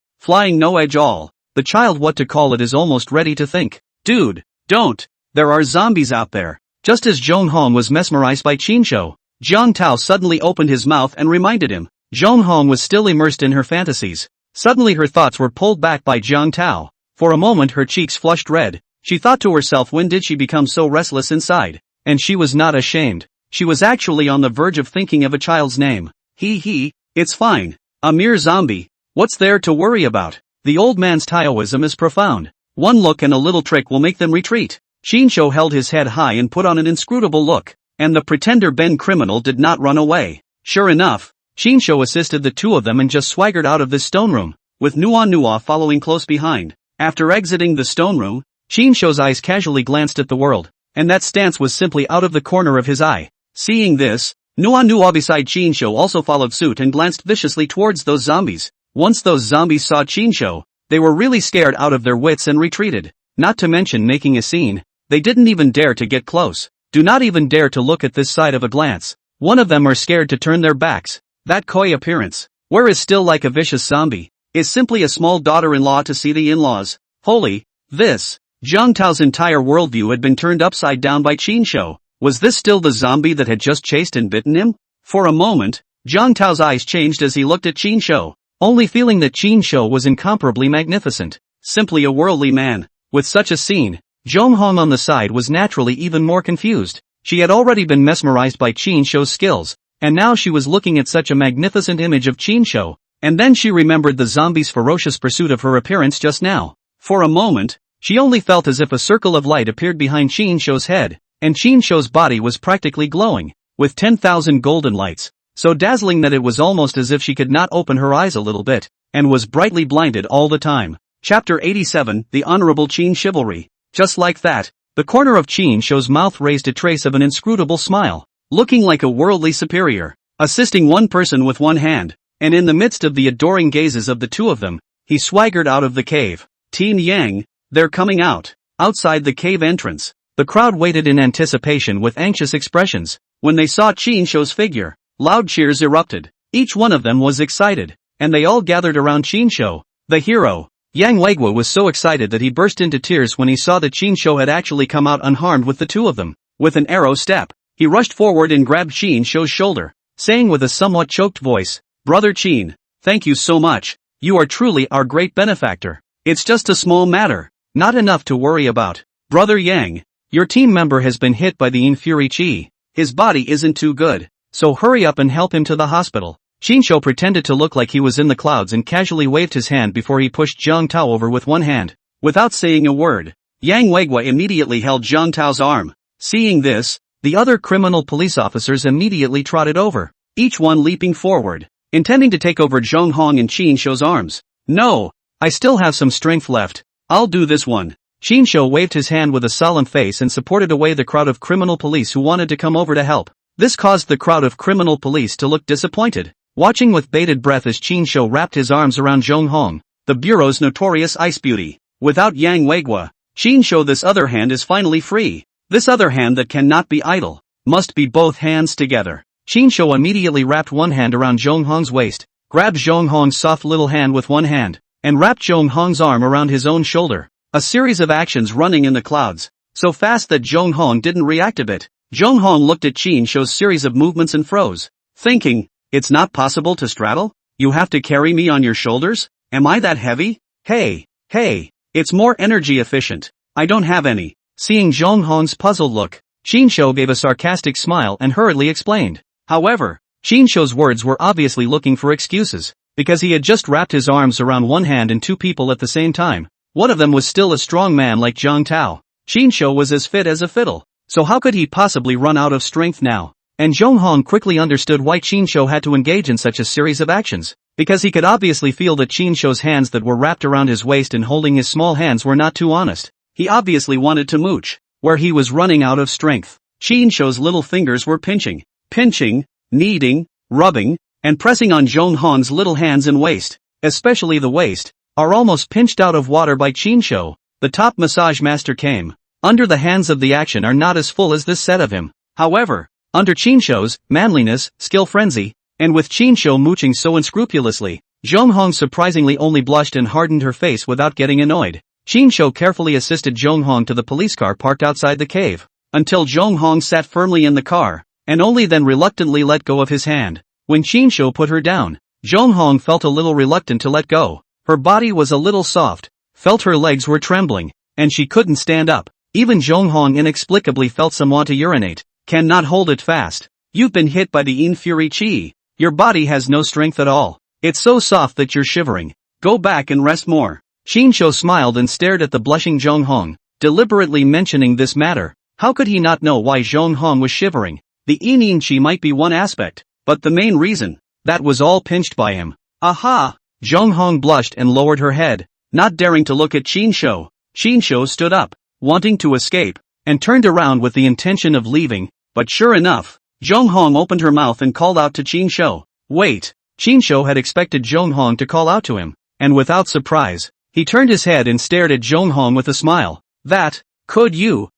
no edge all. The child what to call it is almost ready to think. Dude, don't. There are zombies out there. Just as Zhang Hong was mesmerized by Chinsho, Zhang Tao suddenly opened his mouth and reminded him. Zhang Hong was still immersed in her fantasies. Suddenly her thoughts were pulled back by Zhang Tao. For a moment her cheeks flushed red. She thought to herself, when did she become so restless inside? And she was not ashamed. She was actually on the verge of thinking of a child's name. It's fine. A mere zombie. What's there to worry about? The old man's Taoism is profound. One look and a little trick will make them retreat. Shinsho held his head high and put on an inscrutable look. And the pretender Ben criminal did not run away. Sure enough, Shinsho assisted the two of them and just swaggered out of this stone room, with Nua following close behind. After exiting the stone room, Shinsho's eyes casually glanced at the world, and that stance was simply out of the corner of his eye. Seeing this, Nua beside Shinsho also followed suit and glanced viciously towards those zombies. Once those zombies saw Shinsho, they were really scared out of their wits and retreated. Not to mention making a scene, they didn't even dare to get close. Do not even dare to look at this side of a glance. One of them are scared to turn their backs. That coy appearance, where is still like a vicious zombie, is simply a small daughter-in-law to see the in-laws. Holy, this. Zhang Tao's entire worldview had been turned upside down by Shinsho. Was this still the zombie that had just chased and bitten him? For a moment, Zhang Tao's eyes changed as he looked at Shinsho, only feeling that Shinsho was incomparably magnificent. Simply a worldly man. With such a scene, Zhonghong on the side was naturally even more confused. She had already been mesmerized by Shinsho's skills, and now she was looking at such a magnificent image of Shinsho, and then she remembered the zombie's ferocious pursuit of her appearance just now. For a moment, she only felt as if a circle of light appeared behind Shinsho's head, and Shinsho's body was practically glowing, with 10,000 golden lights, so dazzling that it was almost as if she could not open her eyes a little bit, and was brightly blinded all the time. Chapter 87, The Honorable Qin Chivalry. Just like that, the corner of Shinsho's mouth raised a trace of an inscrutable smile, looking like a worldly superior, assisting one person with one hand, and in the midst of the adoring gazes of the two of them, he swaggered out of the cave. Tin Yang, they're coming out. Outside the cave entrance, the crowd waited in anticipation with anxious expressions. When they saw Shinsho's figure, loud cheers erupted. Each one of them was excited, and they all gathered around Shinsho, the hero. Yang Weiguo was so excited that he burst into tears when he saw that Shinsho had actually come out unharmed with the two of them. With an arrow step, he rushed forward and grabbed Shinsho's shoulder, saying with a somewhat choked voice, "Brother Qin, thank you so much. You are truly our great benefactor. It's just a small matter, not enough to worry about. Brother Yang, your team member has been hit by the Infuri Qi. His body isn't too good, so hurry up and help him to the hospital." Shinsho pretended to look like he was in the clouds and casually waved his hand before he pushed Zhang Tao over with one hand. Without saying a word, Yang Weiguo immediately held Zhang Tao's arm. Seeing this, the other criminal police officers immediately trotted over, each one leaping forward, intending to take over Zhonghong and Shinsho's arms. "No, I still have some strength left. I'll do this one." Shinsho waved his hand with a solemn face and supported away the crowd of criminal police who wanted to come over to help. This caused the crowd of criminal police to look disappointed, watching with bated breath as Shinsho wrapped his arms around Zhonghong, the bureau's notorious ice beauty. Without Yang Weiguo, Shinsho this other hand is finally free. This other hand that cannot be idle, must be both hands together. Shinsho immediately wrapped one hand around Zhonghong's waist, grabbed Zhonghong's soft little hand with one hand, and wrapped Zhonghong's arm around his own shoulder. A series of actions running in the clouds, so fast that Zhonghong didn't react a bit. Zhonghong looked at Shinsho's series of movements and froze, thinking, "It's not possible to straddle? You have to carry me on your shoulders? Am I that heavy? Hey, it's more energy efficient. I don't have any." Seeing Zhonghong's puzzled look, Shinsho gave a sarcastic smile and hurriedly explained. However, Shinsho's words were obviously looking for excuses, because he had just wrapped his arms around one hand and two people at the same time. One of them was still a strong man like Zhang Tao. Shinsho was as fit as a fiddle, so how could he possibly run out of strength now? And Zhonghong quickly understood why Shinsho had to engage in such a series of actions, because he could obviously feel that Shinsho's hands that were wrapped around his waist and holding his small hands were not too honest. He obviously wanted to mooch, where he was running out of strength. Shinsho's little fingers were pinching, kneading, rubbing, and pressing on Zhonghong's little hands and waist, especially the waist, are almost pinched out of water by Shinsho. The top massage master came. Under the hands of the action are not as full as this set of him. However, under Shinsho's manliness, skill frenzy, and with Shinsho mooching so unscrupulously, Zhonghong surprisingly only blushed and hardened her face without getting annoyed. Shinsho carefully assisted Zhonghong to the police car parked outside the cave, until Zhonghong sat firmly in the car, and only then reluctantly let go of his hand. When Shinsho put her down, Zhonghong felt a little reluctant to let go. Her body was a little soft, felt her legs were trembling, and she couldn't stand up. Even Zhang Hao inexplicably felt some want to urinate, cannot hold it fast. You've been hit by the Yin Fury Chi. Your body has no strength at all. It's so soft that you're shivering. Go back and rest more. Qin smiled and stared at the blushing Zhang Hao, deliberately mentioning this matter. How could he not know why Zhang Hao was shivering? The Yin Chi might be one aspect, but the main reason, that was all pinched by him. Aha! Zhang Hao blushed and lowered her head, not daring to look at Qin. Qin stood up, wanting to escape, and turned around with the intention of leaving, but sure enough, Zhang Hao opened her mouth and called out to Qin. Wait! Qin had expected Zhang Hao to call out to him, and without surprise, he turned his head and stared at Zhang Hao with a smile. Could you,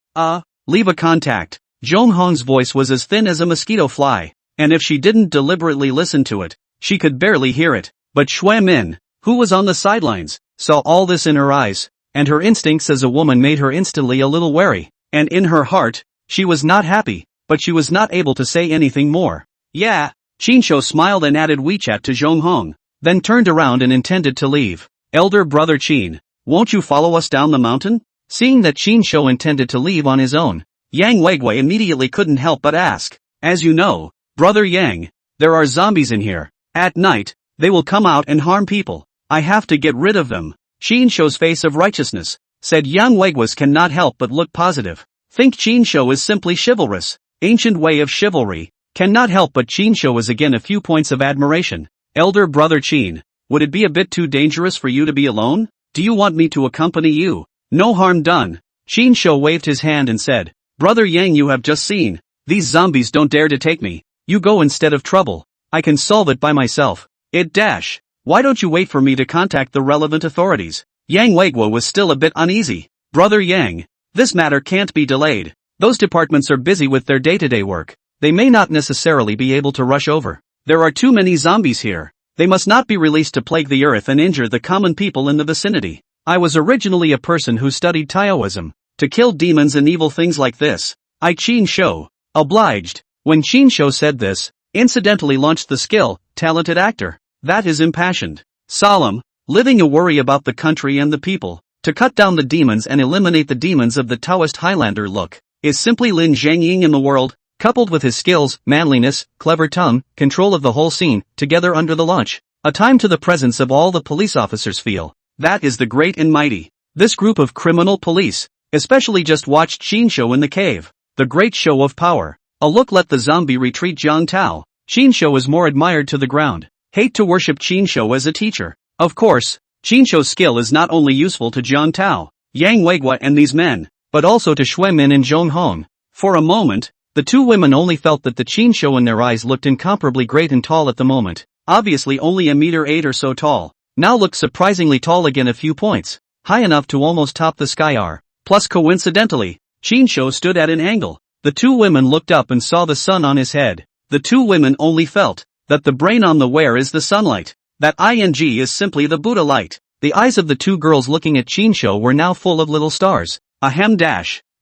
leave a contact? Zhang Hao's voice was as thin as a mosquito fly, and if she didn't deliberately listen to it, she could barely hear it. But Shui Min, who was on the sidelines, saw all this in her eyes, and her instincts as a woman made her instantly a little wary, and in her heart, she was not happy, but she was not able to say anything more. Yeah. Qin smiled and added WeChat to Zhang Hao, then turned around and intended to leave. Elder brother Qin, won't you follow us down the mountain? Seeing that Qin intended to leave on his own, Yang Weigui immediately couldn't help but ask, as you know, brother Yang, there are zombies in here. At night, they will come out and harm people. I have to get rid of them. Qin face of righteousness, said Yang Weigui's cannot help but look positive. Think Qin is simply chivalrous, ancient way of chivalry. Cannot help but Qin is again a few points of admiration. Elder brother Qin, would it be a bit too dangerous for you to be alone? Do you want me to accompany you? No harm done. Qin waved his hand and said, Brother Yang, you have just seen. These zombies don't dare to take me. You go instead of trouble. I can solve it by myself. Why don't you wait for me to contact the relevant authorities? Yang Weigui was still a bit uneasy. Brother Yang, this matter can't be delayed. Those departments are busy with their day-to-day work. They may not necessarily be able to rush over. There are too many zombies here. They must not be released to plague the earth and injure the common people in the vicinity. I was originally a person who studied Taoism, to kill demons and evil things like this. Qin obliged. When Qin said this, incidentally launched the skill, talented actor. That is impassioned, solemn, living a worry about the country and the people, to cut down the demons and eliminate the demons of the Taoist Highlander look, is simply Lin Zhangying in the world. Coupled with his skills, manliness, clever tongue, control of the whole scene, together under the launch, a time to the presence of all the police officers feel. That is the great and mighty. This group of criminal police, especially just watched Qin in the cave. The great show of power. A look let the zombie retreat Jiang Tao. Qin is more admired to the ground. Hate to worship Qin as a teacher. Of course, Qin skill is not only useful to Jiang Tao, Yang Weigui and these men, but also to Shui Min and Zhang Hao. For a moment, the two women only felt that the Qin in their eyes looked incomparably great and tall at the moment. Obviously only 1.8 meters or so tall. Now looked surprisingly tall again, a few points, high enough to almost top the sky. Plus coincidentally, Qin stood at an angle. The two women looked up and saw the sun on his head. The two women only felt that the brain on the wear is the sunlight. That ing is simply the Buddha light. The eyes of the two girls looking at Qin were now full of little stars. Ahem.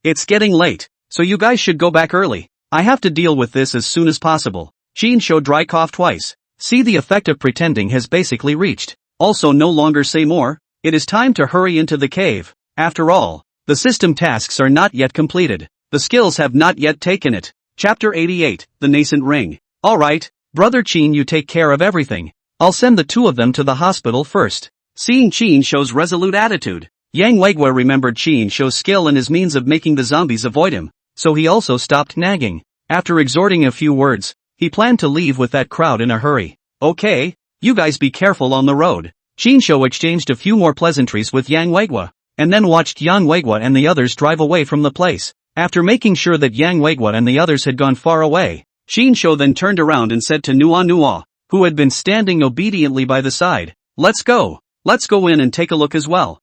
It's getting late, so you guys should go back early. I have to deal with this as soon as possible. Qin dry coughed twice. See, the effect of pretending has basically reached. Also no longer say more. It is time to hurry into the cave. After all, the system tasks are not yet completed. The skills have not yet taken it. Chapter 88, The Nascent Ring. Alright, brother Qin, you take care of everything. I'll send the two of them to the hospital first. Seeing Qin's resolute attitude, Yang Weigui remembered Qin's skill and his means of making the zombies avoid him, so he also stopped nagging. After exhorting a few words, he planned to leave with that crowd in a hurry. Okay, you guys be careful on the road. Qin exchanged a few more pleasantries with Yang Weigui, and then watched Yang Weigui and the others drive away from the place. After making sure that Yang Weigui and the others had gone far away, Qin then turned around and said to Nua, who had been standing obediently by the side, Let's go in and take a look as well.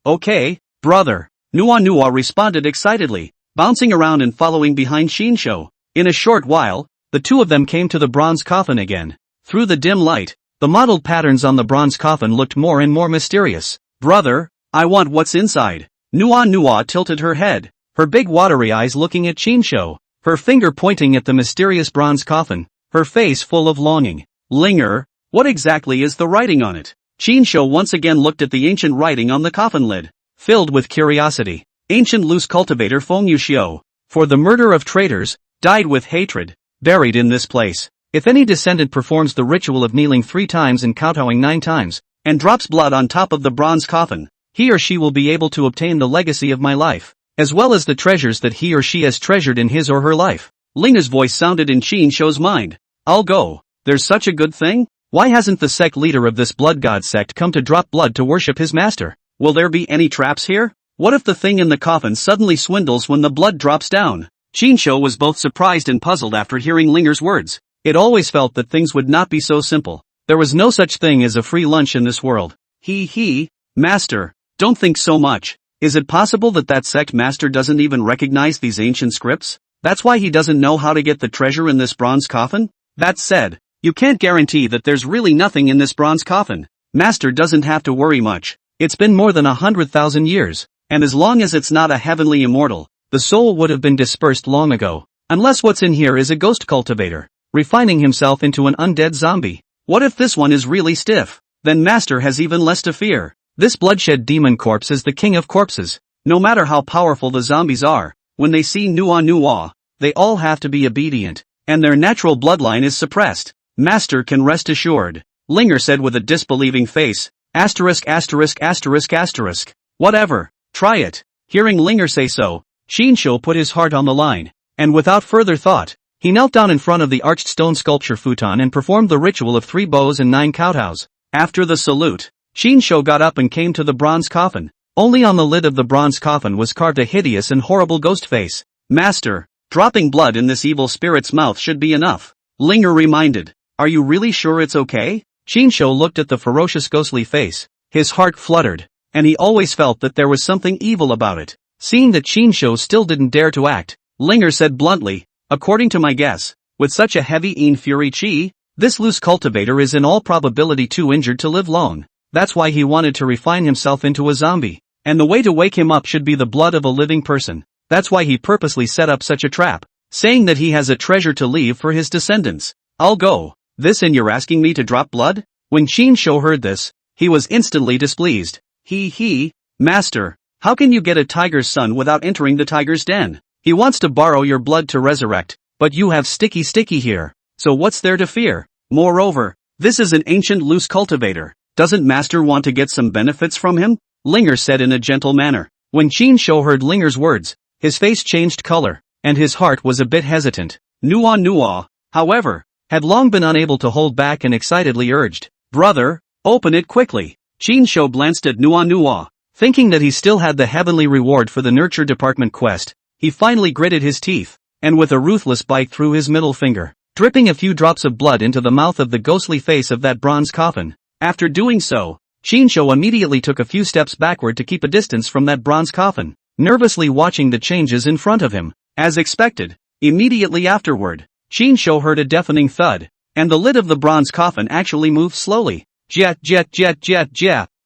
Okay, brother. Nua responded excitedly, bouncing around and following behind Qin. In a short while, the two of them came to the bronze coffin again. Through the dim light, the mottled patterns on the bronze coffin looked more and more mysterious. Brother, I want what's inside. Nua tilted her head, her big watery eyes looking at Qin, her finger pointing at the mysterious bronze coffin, her face full of longing. Linger, what exactly is the writing on it? Qin once again looked at the ancient writing on the coffin lid, filled with curiosity. Ancient loose cultivator Feng Yuxiu, for the murder of traitors, died with hatred, buried in this place. If any descendant performs the ritual of kneeling 3 times and kowtowing 9 times, and drops blood on top of the bronze coffin, he or she will be able to obtain the legacy of my life, as well as the treasures that he or she has treasured in his or her life. Linger's voice sounded in Qin Shou's mind. I'll go. There's such a good thing? Why hasn't the sect leader of this blood god sect come to drop blood to worship his master? Will there be any traps here? What if the thing in the coffin suddenly swindles when the blood drops down? Qin Shou was both surprised and puzzled after hearing Linger's words. It always felt that things would not be so simple. There was no such thing as a free lunch in this world. Master, don't think so much. Is it possible that that sect master doesn't even recognize these ancient scripts? That's why he doesn't know how to get the treasure in this bronze coffin? That said, you can't guarantee that there's really nothing in this bronze coffin. Master doesn't have to worry much. It's been more than 100,000 years, and as long as it's not a heavenly immortal, the soul would have been dispersed long ago. Unless what's in here is a ghost cultivator, refining himself into an undead zombie. What if this one is really stiff? Then Master has even less to fear. This bloodshed demon corpse is the king of corpses. No matter how powerful the zombies are, when they see Nuwa, they all have to be obedient, and their natural bloodline is suppressed. Master can rest assured. Linger said with a disbelieving face. Whatever. Try it. Hearing Linger say so, Qin Shou put his heart on the line, and without further thought, he knelt down in front of the arched stone sculpture futon and performed the ritual of 3 bows and 9 kowtows. After the salute, Qin Shou got up and came to the bronze coffin. Only on the lid of the bronze coffin was carved a hideous and horrible ghost face. Master, dropping blood in this evil spirit's mouth should be enough. Linger reminded. Are you really sure it's okay? Qin Shou looked at the ferocious ghostly face. His heart fluttered, and he always felt that there was something evil about it. Seeing that Qin Shou still didn't dare to act, Linger said bluntly, according to my guess, with such a heavy fury chi, this loose cultivator is in all probability too injured to live long. That's why he wanted to refine himself into a zombie. And the way to wake him up should be the blood of a living person. That's why he purposely set up such a trap, saying that he has a treasure to leave for his descendants. I'll go. This and you're asking me to drop blood? When Qin Shou heard this, he was instantly displeased. Master, how can you get a tiger's son without entering the tiger's den? He wants to borrow your blood to resurrect, but you have sticky here. So what's there to fear? Moreover, this is an ancient loose cultivator. Doesn't Master want to get some benefits from him? Linger said in a gentle manner. When Qin Shou heard Linger's words, his face changed color, and his heart was a bit hesitant. Nuwa, however, had long been unable to hold back and excitedly urged, brother, open it quickly. Qin Shou glanced at Nuwa, thinking that he still had the heavenly reward for the nurture department quest. He finally gritted his teeth, and with a ruthless bite threw his middle finger, dripping a few drops of blood into the mouth of the ghostly face of that bronze coffin. After doing so, Qin Shou immediately took a few steps backward to keep a distance from that bronze coffin, nervously watching the changes in front of him. As expected, immediately afterward, Qin Shou heard a deafening thud, and the lid of the bronze coffin actually moved slowly. Jet.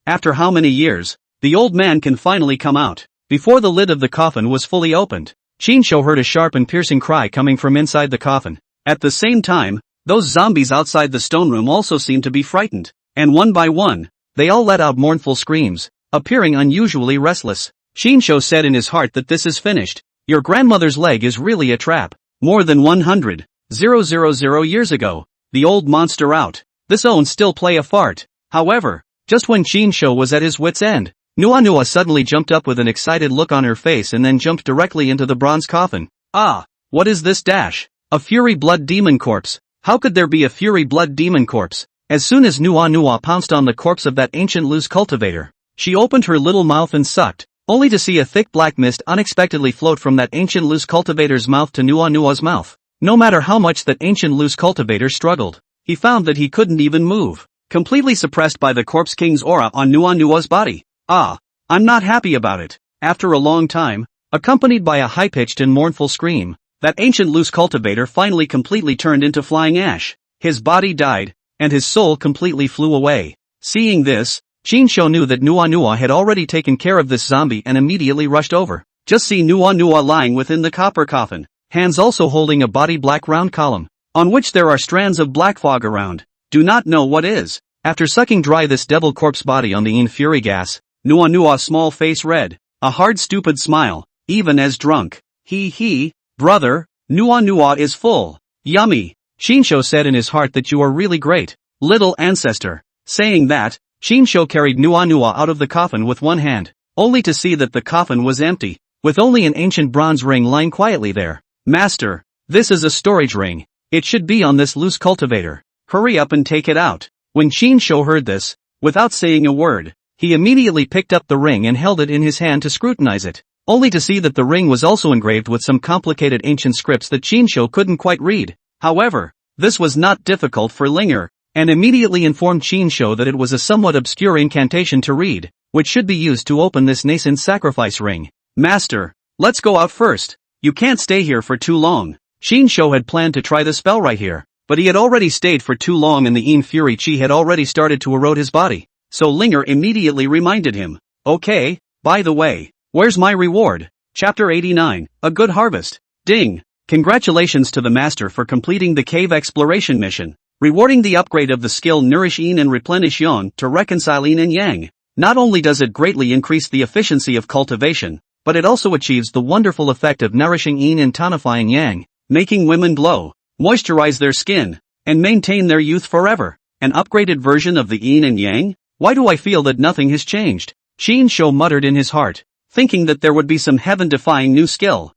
After how many years, the old man can finally come out. Before the lid of the coffin was fully opened, Qin Shou heard a sharp and piercing cry coming from inside the coffin. At the same time, those zombies outside the stone room also seemed to be frightened, and one by one, they all let out mournful screams, appearing unusually restless. Qin Shou said in his heart that this is finished. Your grandmother's leg is really a trap. More than 100,000 years ago, the old monster out. This own still play a fart. However, just when Qin Shou was at his wit's end, Nuwa suddenly jumped up with an excited look on her face and then jumped directly into the bronze coffin. Ah, what is this dash? A fury blood demon corpse. How could there be a fury blood demon corpse? As soon as Nuwa pounced on the corpse of that ancient loose cultivator, she opened her little mouth and sucked, only to see a thick black mist unexpectedly float from that ancient loose cultivator's mouth to Nuwa's mouth. No matter how much that ancient loose cultivator struggled, he found that he couldn't even move, completely suppressed by the corpse king's aura on Nuwa's body. Ah, I'm not happy about it. After a long time, accompanied by a high-pitched and mournful scream, that ancient loose cultivator finally completely turned into flying ash. His body died, and his soul completely flew away. Seeing this, Qin Shou knew that Nuwa had already taken care of this zombie and immediately rushed over. Just see Nuwa lying within the copper coffin, hands also holding a body black round column, on which there are strands of black fog around. Do not know what is. After sucking dry this devil corpse body on the fury gas, Nuwa's small face red, A hard stupid smile, even as drunk. He, brother, Nua is full. Yummy. Shinsho said in his heart that you are really great, little ancestor. Saying that, Shinsho carried Nua out of the coffin with one hand, only to see that the coffin was empty, with only an ancient bronze ring lying quietly there. Master, this is a storage ring. It should be on this loose cultivator. Hurry up and take it out. When Shinsho heard this, without saying a word, he immediately picked up the ring and held it in his hand to scrutinize it, only to see that the ring was also engraved with some complicated ancient scripts that Shinsho couldn't quite read. However, this was not difficult for Linger, and immediately informed Shinsho that it was a somewhat obscure incantation to read, which should be used to open this nascent sacrifice ring. Master, let's go out first. You can't stay here for too long. Shinsho had planned to try the spell right here, but he had already stayed for too long and the Yin Fury Chi had already started to erode his body. So Linger immediately reminded him, okay, by the way, where's my reward? Chapter 89, A Good Harvest. Ding! Congratulations to the master for completing the cave exploration mission, rewarding the upgrade of the skill Nourish Yin and Replenish Yang to reconcile Yin and Yang. Not only does it greatly increase the efficiency of cultivation, but it also achieves the wonderful effect of nourishing Yin and tonifying Yang, making women glow, moisturize their skin, and maintain their youth forever. An upgraded version of the Yin and Yang? Why do I feel that nothing has changed? Shinsho muttered in his heart, thinking that there would be some heaven-defying new skill.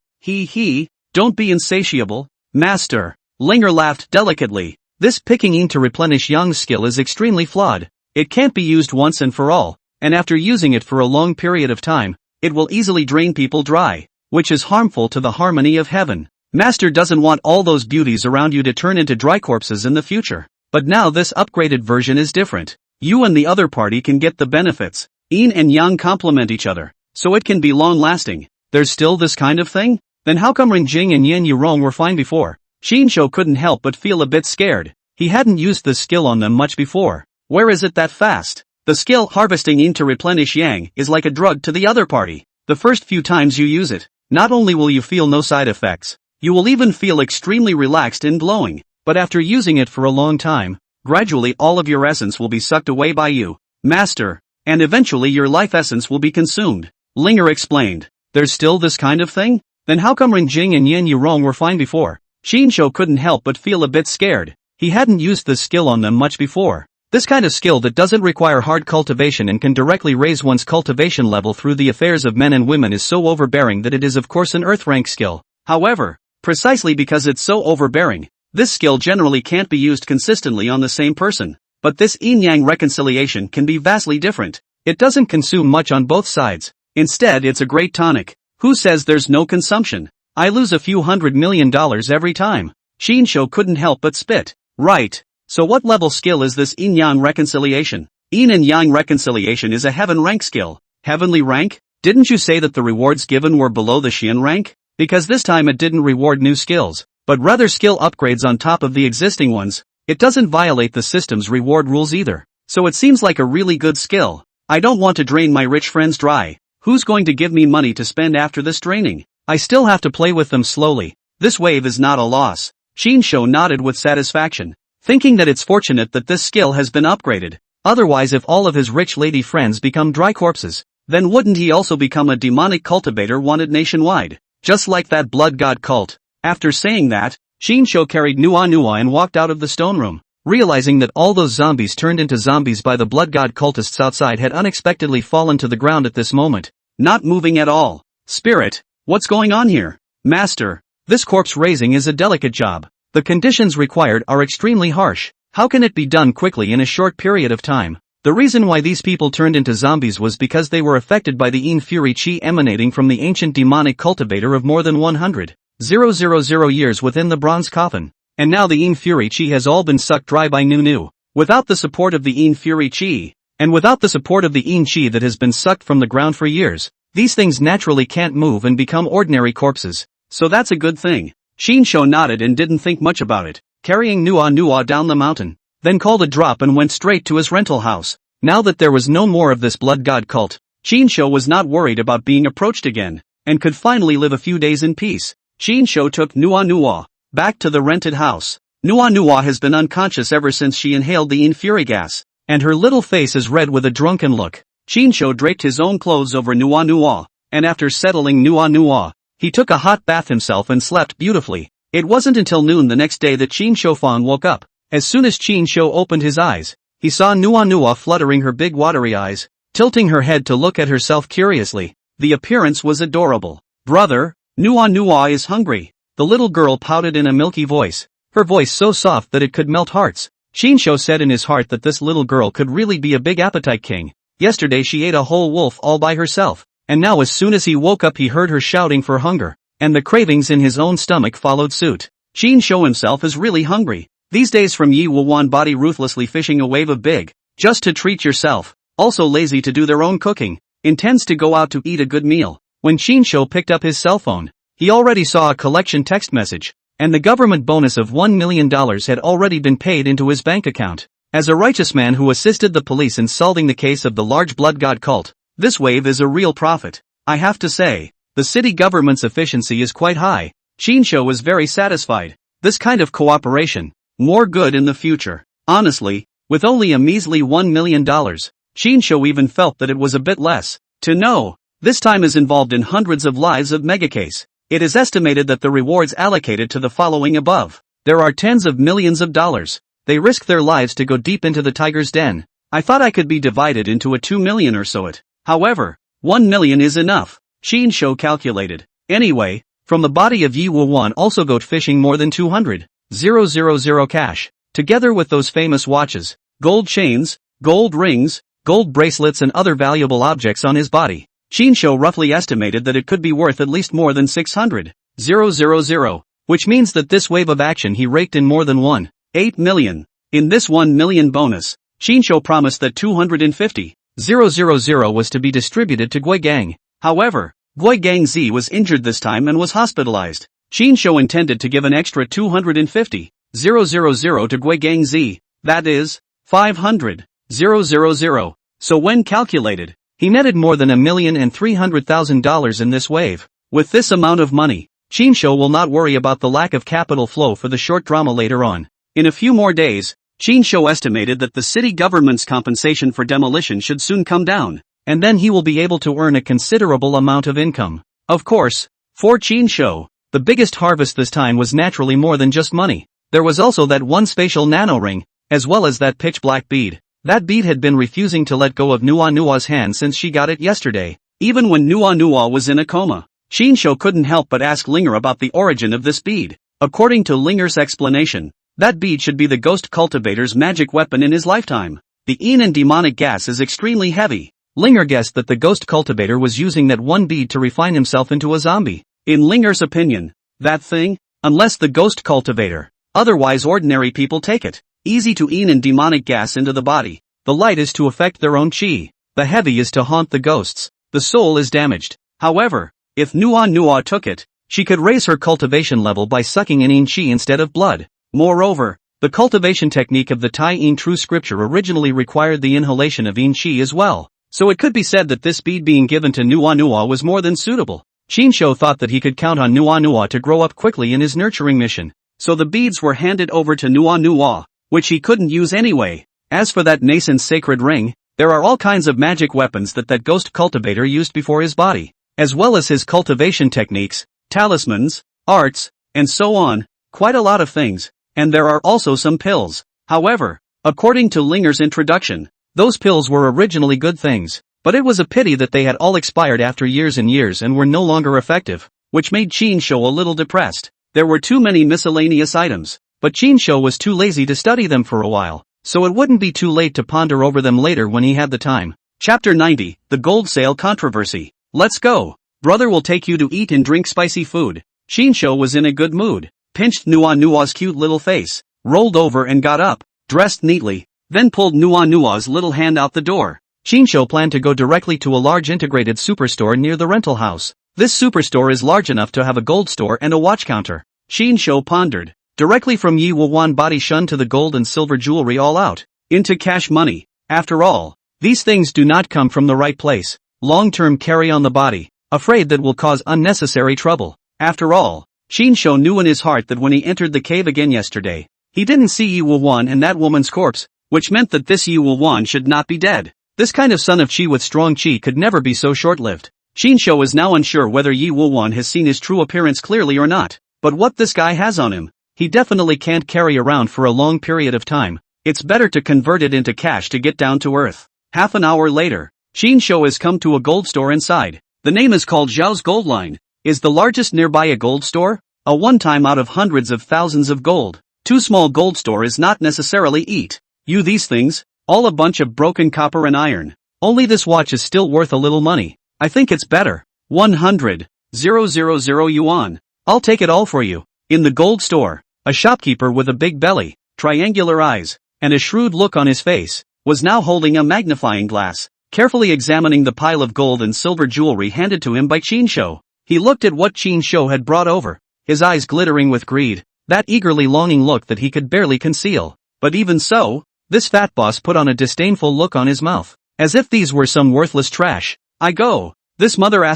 Don't be insatiable, master. Linger laughed delicately. This picking Yin to replenish Yang skill is extremely flawed. It can't be used once and for all, and after using it for a long period of time, it will easily drain people dry, which is harmful to the harmony of heaven. Master doesn't want all those beauties around you to turn into dry corpses in the future. But now this upgraded version is different. You and the other party can get the benefits. Yin and Yang complement each other, so it can be long-lasting. There's still this kind of thing? Then how come Rinjing and Yin Yourong were fine before? Shinsho couldn't help but feel a bit scared. He hadn't used this skill on them much before. Where is it that fast? The skill harvesting Yin to replenish Yang is like a drug to the other party. The first few times you use it, not only will you feel no side effects, you will even feel extremely relaxed and glowing. But after using it for a long time, gradually all of your essence will be sucked away by you, master, and eventually your life essence will be consumed. Linger explained. There's still this kind of thing? Then how come Rinjing and Yin Yourong were fine before? Shinsho couldn't help but feel a bit scared. He hadn't used this skill on them much before. This kind of skill that doesn't require hard cultivation and can directly raise one's cultivation level through the affairs of men and women is so overbearing that it is of course an earth rank skill. However, precisely because it's so overbearing, this skill generally can't be used consistently on the same person. But this yin-yang reconciliation can be vastly different. It doesn't consume much on both sides. Instead, it's a great tonic. Who says there's no consumption? I lose a few $100 million every time. Shinsho couldn't help but spit. Right. So what level skill is this yin-yang reconciliation? Yin and yang reconciliation is a heaven rank skill. Heavenly rank? Didn't you say that the rewards given were below the Xian rank? Because this time it didn't reward new skills, but rather skill upgrades on top of the existing ones. It doesn't violate the system's reward rules either. So it seems like a really good skill. I don't want to drain my rich friends dry. Who's going to give me money to spend after this draining? I still have to play with them slowly. This wave is not a loss. Shinsho nodded with satisfaction, thinking that it's fortunate that this skill has been upgraded. Otherwise, if all of his rich lady friends become dry corpses, then wouldn't he also become a demonic cultivator wanted nationwide? Just like that blood god cult. After saying that, Shinsho carried Nua and walked out of the stone room, realizing that all those zombies turned into zombies by the blood god cultists outside had unexpectedly fallen to the ground at this moment, not moving at all. Spirit, what's going on here? Master, this corpse raising is a delicate job. The conditions required are extremely harsh. How can it be done quickly in a short period of time? The reason why these people turned into zombies was because they were affected by the Yin Fury Chi emanating from the ancient demonic cultivator of more than 100,000 years within the bronze coffin. And now the Yin Fury Chi has all been sucked dry by Nu. Without the support of the Yin Fury Chi, and without the support of the Yin Chi that has been sucked from the ground for years, these things naturally can't move and become ordinary corpses. So that's a good thing. Shinsho nodded and didn't think much about it, carrying Nua down the mountain, then called a drop and went straight to his rental house. Now that there was no more of this blood god cult, Shinsho was not worried about being approached again, and could finally live a few days in peace. Shinsho took Nua back to the rented house. Nua has been unconscious ever since she inhaled the Yin Fury gas, and her little face is red with a drunken look. Shinsho draped his own clothes over Nua, and after settling Nua, he took a hot bath himself and slept beautifully. It wasn't until noon the next day that Qin Shoufang woke up. As soon as Qin Shou opened his eyes, he saw Nua fluttering her big watery eyes, tilting her head to look at herself curiously. The appearance was adorable. "Brother, Nua is hungry," the little girl pouted in a milky voice, her voice so soft that it could melt hearts. Qin Shou said in his heart that this little girl could really be a big appetite king. Yesterday she ate a whole wolf all by herself, and now as soon as he woke up he heard her shouting for hunger, and the cravings in his own stomach followed suit. Qin Shou himself is really hungry. These days from Yi Wuwan body ruthlessly fishing a wave of big, just to treat yourself, also lazy to do their own cooking, intends to go out to eat a good meal. When Qin Shou picked up his cell phone, he already saw a collection text message, and the government bonus of $1 million had already been paid into his bank account. As a righteous man who assisted the police in solving the case of the large blood god cult, this wave is a real profit. I have to say, the city government's efficiency is quite high. Qin Shou was very satisfied. This kind of cooperation, more good in the future. Honestly, with only a measly $1 million, Qin Shou even felt that it was a bit less. To know, this time is involved in hundreds of lives of megacase. It is estimated that the rewards allocated to the following above. There are tens of millions of dollars. They risk their lives to go deep into the tiger's den. I thought I could be divided into a 2 million or so it. However, 1 million is enough, Qin Shou calculated. Anyway, from the body of Yi Wuwan also goat fishing more than 200,000 cash. Together with those famous watches, gold chains, gold rings, gold bracelets and other valuable objects on his body. Qin Shou roughly estimated that it could be worth at least more than 600,000, which means that this wave of action he raked in more than 1.8 million. In this 1 million bonus, Qin Shou promised that 250,000 was to be distributed to Guigang. However, Guigang Z was injured this time and was hospitalized. Qin Shou intended to give an extra 250,000 to Guigang Z, that is, 500,000. So when calculated, he netted more than $1,300,000 in this wave. With this amount of money, Qin Shou will not worry about the lack of capital flow for the short drama later on. In a few more days, Qin Shou estimated that the city government's compensation for demolition should soon come down, and then he will be able to earn a considerable amount of income. Of course, for Qin Shou, the biggest harvest this time was naturally more than just money. There was also that one spatial nano ring, as well as that pitch black bead. That bead had been refusing to let go of Nua's hand since she got it yesterday. Even when Nua was in a coma, Qin Shou couldn't help but ask Linger about the origin of this bead. According to Linger's explanation, that bead should be the ghost cultivator's magic weapon in his lifetime. The Enan demonic gas is extremely heavy. Linger guessed that the ghost cultivator was using that one bead to refine himself into a zombie. In Linger's opinion, that thing, unless the ghost cultivator, otherwise ordinary people take it. Easy to Enan demonic gas into the body. The light is to affect their own chi. The heavy is to haunt the ghosts. The soul is damaged. However, if Nua took it, she could raise her cultivation level by sucking in chi instead of blood. Moreover, the cultivation technique of the Tai In True Scripture originally required the inhalation of chi as well. So it could be said that this bead being given to Nua was more than suitable. Qin Shou thought that he could count on Nua to grow up quickly in his nurturing mission. So the beads were handed over to Nua, which he couldn't use anyway. As for that nascent sacred ring, there are all kinds of magic weapons that ghost cultivator used before his body, as well as his cultivation techniques, talismans, arts, and so on, quite a lot of things, and there are also some pills. However, according to Linger's introduction, those pills were originally good things, but it was a pity that they had all expired after years and years and were no longer effective, which made Qin Shou a little depressed. There were too many miscellaneous items. But Qin Shou was too lazy to study them for a while, so it wouldn't be too late to ponder over them later when he had the time. Chapter 90, The Gold Sale Controversy. Let's go. Brother will take you to eat and drink spicy food. Qin Shou was in a good mood, pinched Nua's cute little face, rolled over and got up, dressed neatly, then pulled Nua's little hand out the door. Qin Shou planned to go directly to a large integrated superstore near the rental house. This superstore is large enough to have a gold store and a watch counter. Qin Shou pondered. Directly from Yi Wuwan body shun to the gold and silver jewelry all out, into cash money. After all, these things do not come from the right place. Long-term carry on the body, afraid that will cause unnecessary trouble. After all, Qin Shou knew in his heart that when he entered the cave again yesterday, he didn't see Yi Wuwan and that woman's corpse, which meant that this Yi Wuwan should not be dead. This kind of son of Qi with strong Qi could never be so short-lived. Qinsho is now unsure whether Yi Wuwan has seen his true appearance clearly or not. But what this guy has on him, he definitely can't carry around for a long period of time. It's better to convert it into cash to get down to earth. Half an hour later, Qinsho has come to a gold store inside. The name is called Zhao's Gold Line. Is the largest nearby a gold store? A one-time out of hundreds of thousands of gold. Too small gold store is not necessarily eat. You these things, all a bunch of broken copper and iron. Only this watch is still worth a little money. I think it's better. 100,000 yuan. I'll take it all for you. In the gold store, a shopkeeper with a big belly, triangular eyes, and a shrewd look on his face, was now holding a magnifying glass, carefully examining the pile of gold and silver jewelry handed to him by Qinsho. He looked at what Qinsho had brought over, his eyes glittering with greed, that eagerly longing look that he could barely conceal. But even so, this fat boss put on a disdainful look on his mouth, as if these were some worthless trash. I go. This mother ******* ing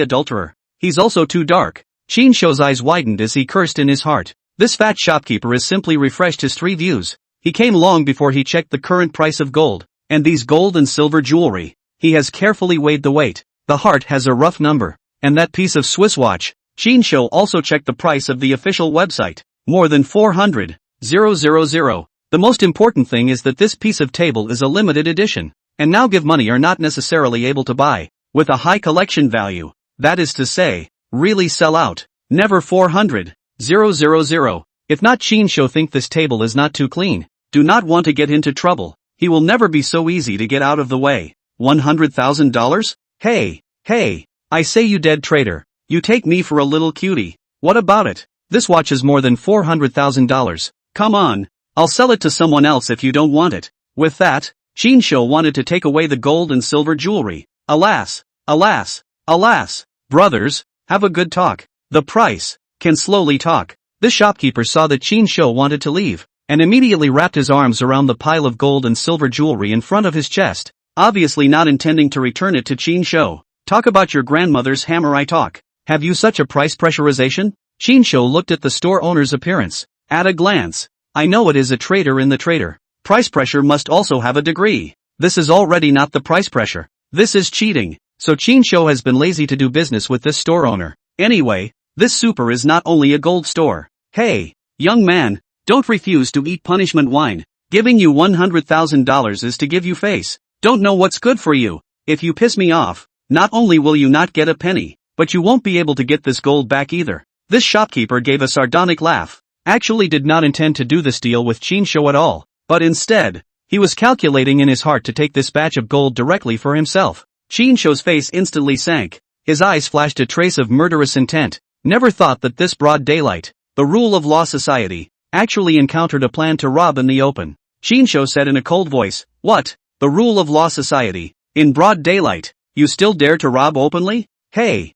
adulterer. He's also too dark. Qinsho's eyes widened as he cursed in his heart. This fat shopkeeper has simply refreshed his 3 views. He came long before he checked the current price of gold, and these gold and silver jewelry. He has carefully weighed the weight. The heart has a rough number. And that piece of Swiss watch. Qinsho also checked the price of the official website. More than 400,000. The most important thing is that this piece of table is a limited edition. And now give money are not necessarily able to buy, with a high collection value. That is to say, really sell out. Never 400,000. If not, Qinsho think this table is not too clean. Do not want to get into trouble. He will never be so easy to get out of the way. $100,000? Hey, I say you dead traitor. You take me for a little cutie. What about it? This watch is more than $400,000. Come on. I'll sell it to someone else if you don't want it. With that, Qinsho wanted to take away the gold and silver jewelry. Alas. Brothers, have a good talk. The price can slowly talk. This shopkeeper saw that Qinsho wanted to leave, and immediately wrapped his arms around the pile of gold and silver jewelry in front of his chest, obviously not intending to return it to Qinsho. Talk about your grandmother's hammer I talk. Have you such a price pressurization? Qinsho looked at the store owner's appearance. At a glance, I know it is a trader in the trader. Price pressure must also have a degree. This is already not the price pressure. This is cheating. So Qinsho has been lazy to do business with this store owner. Anyway, this super is not only a gold store. Hey, young man, don't refuse to eat punishment wine. Giving you $100,000 is to give you face. Don't know what's good for you. If you piss me off, not only will you not get a penny, but you won't be able to get this gold back either. This shopkeeper gave a sardonic laugh. Actually did not intend to do this deal with Qinsho at all. But instead, he was calculating in his heart to take this batch of gold directly for himself. Qinsho's face instantly sank. His eyes flashed a trace of murderous intent. Never thought that this broad daylight, the rule of law society, actually encountered a plan to rob in the open. Qinsho said in a cold voice, "What? The rule of law society? In broad daylight, you still dare to rob openly? Hey,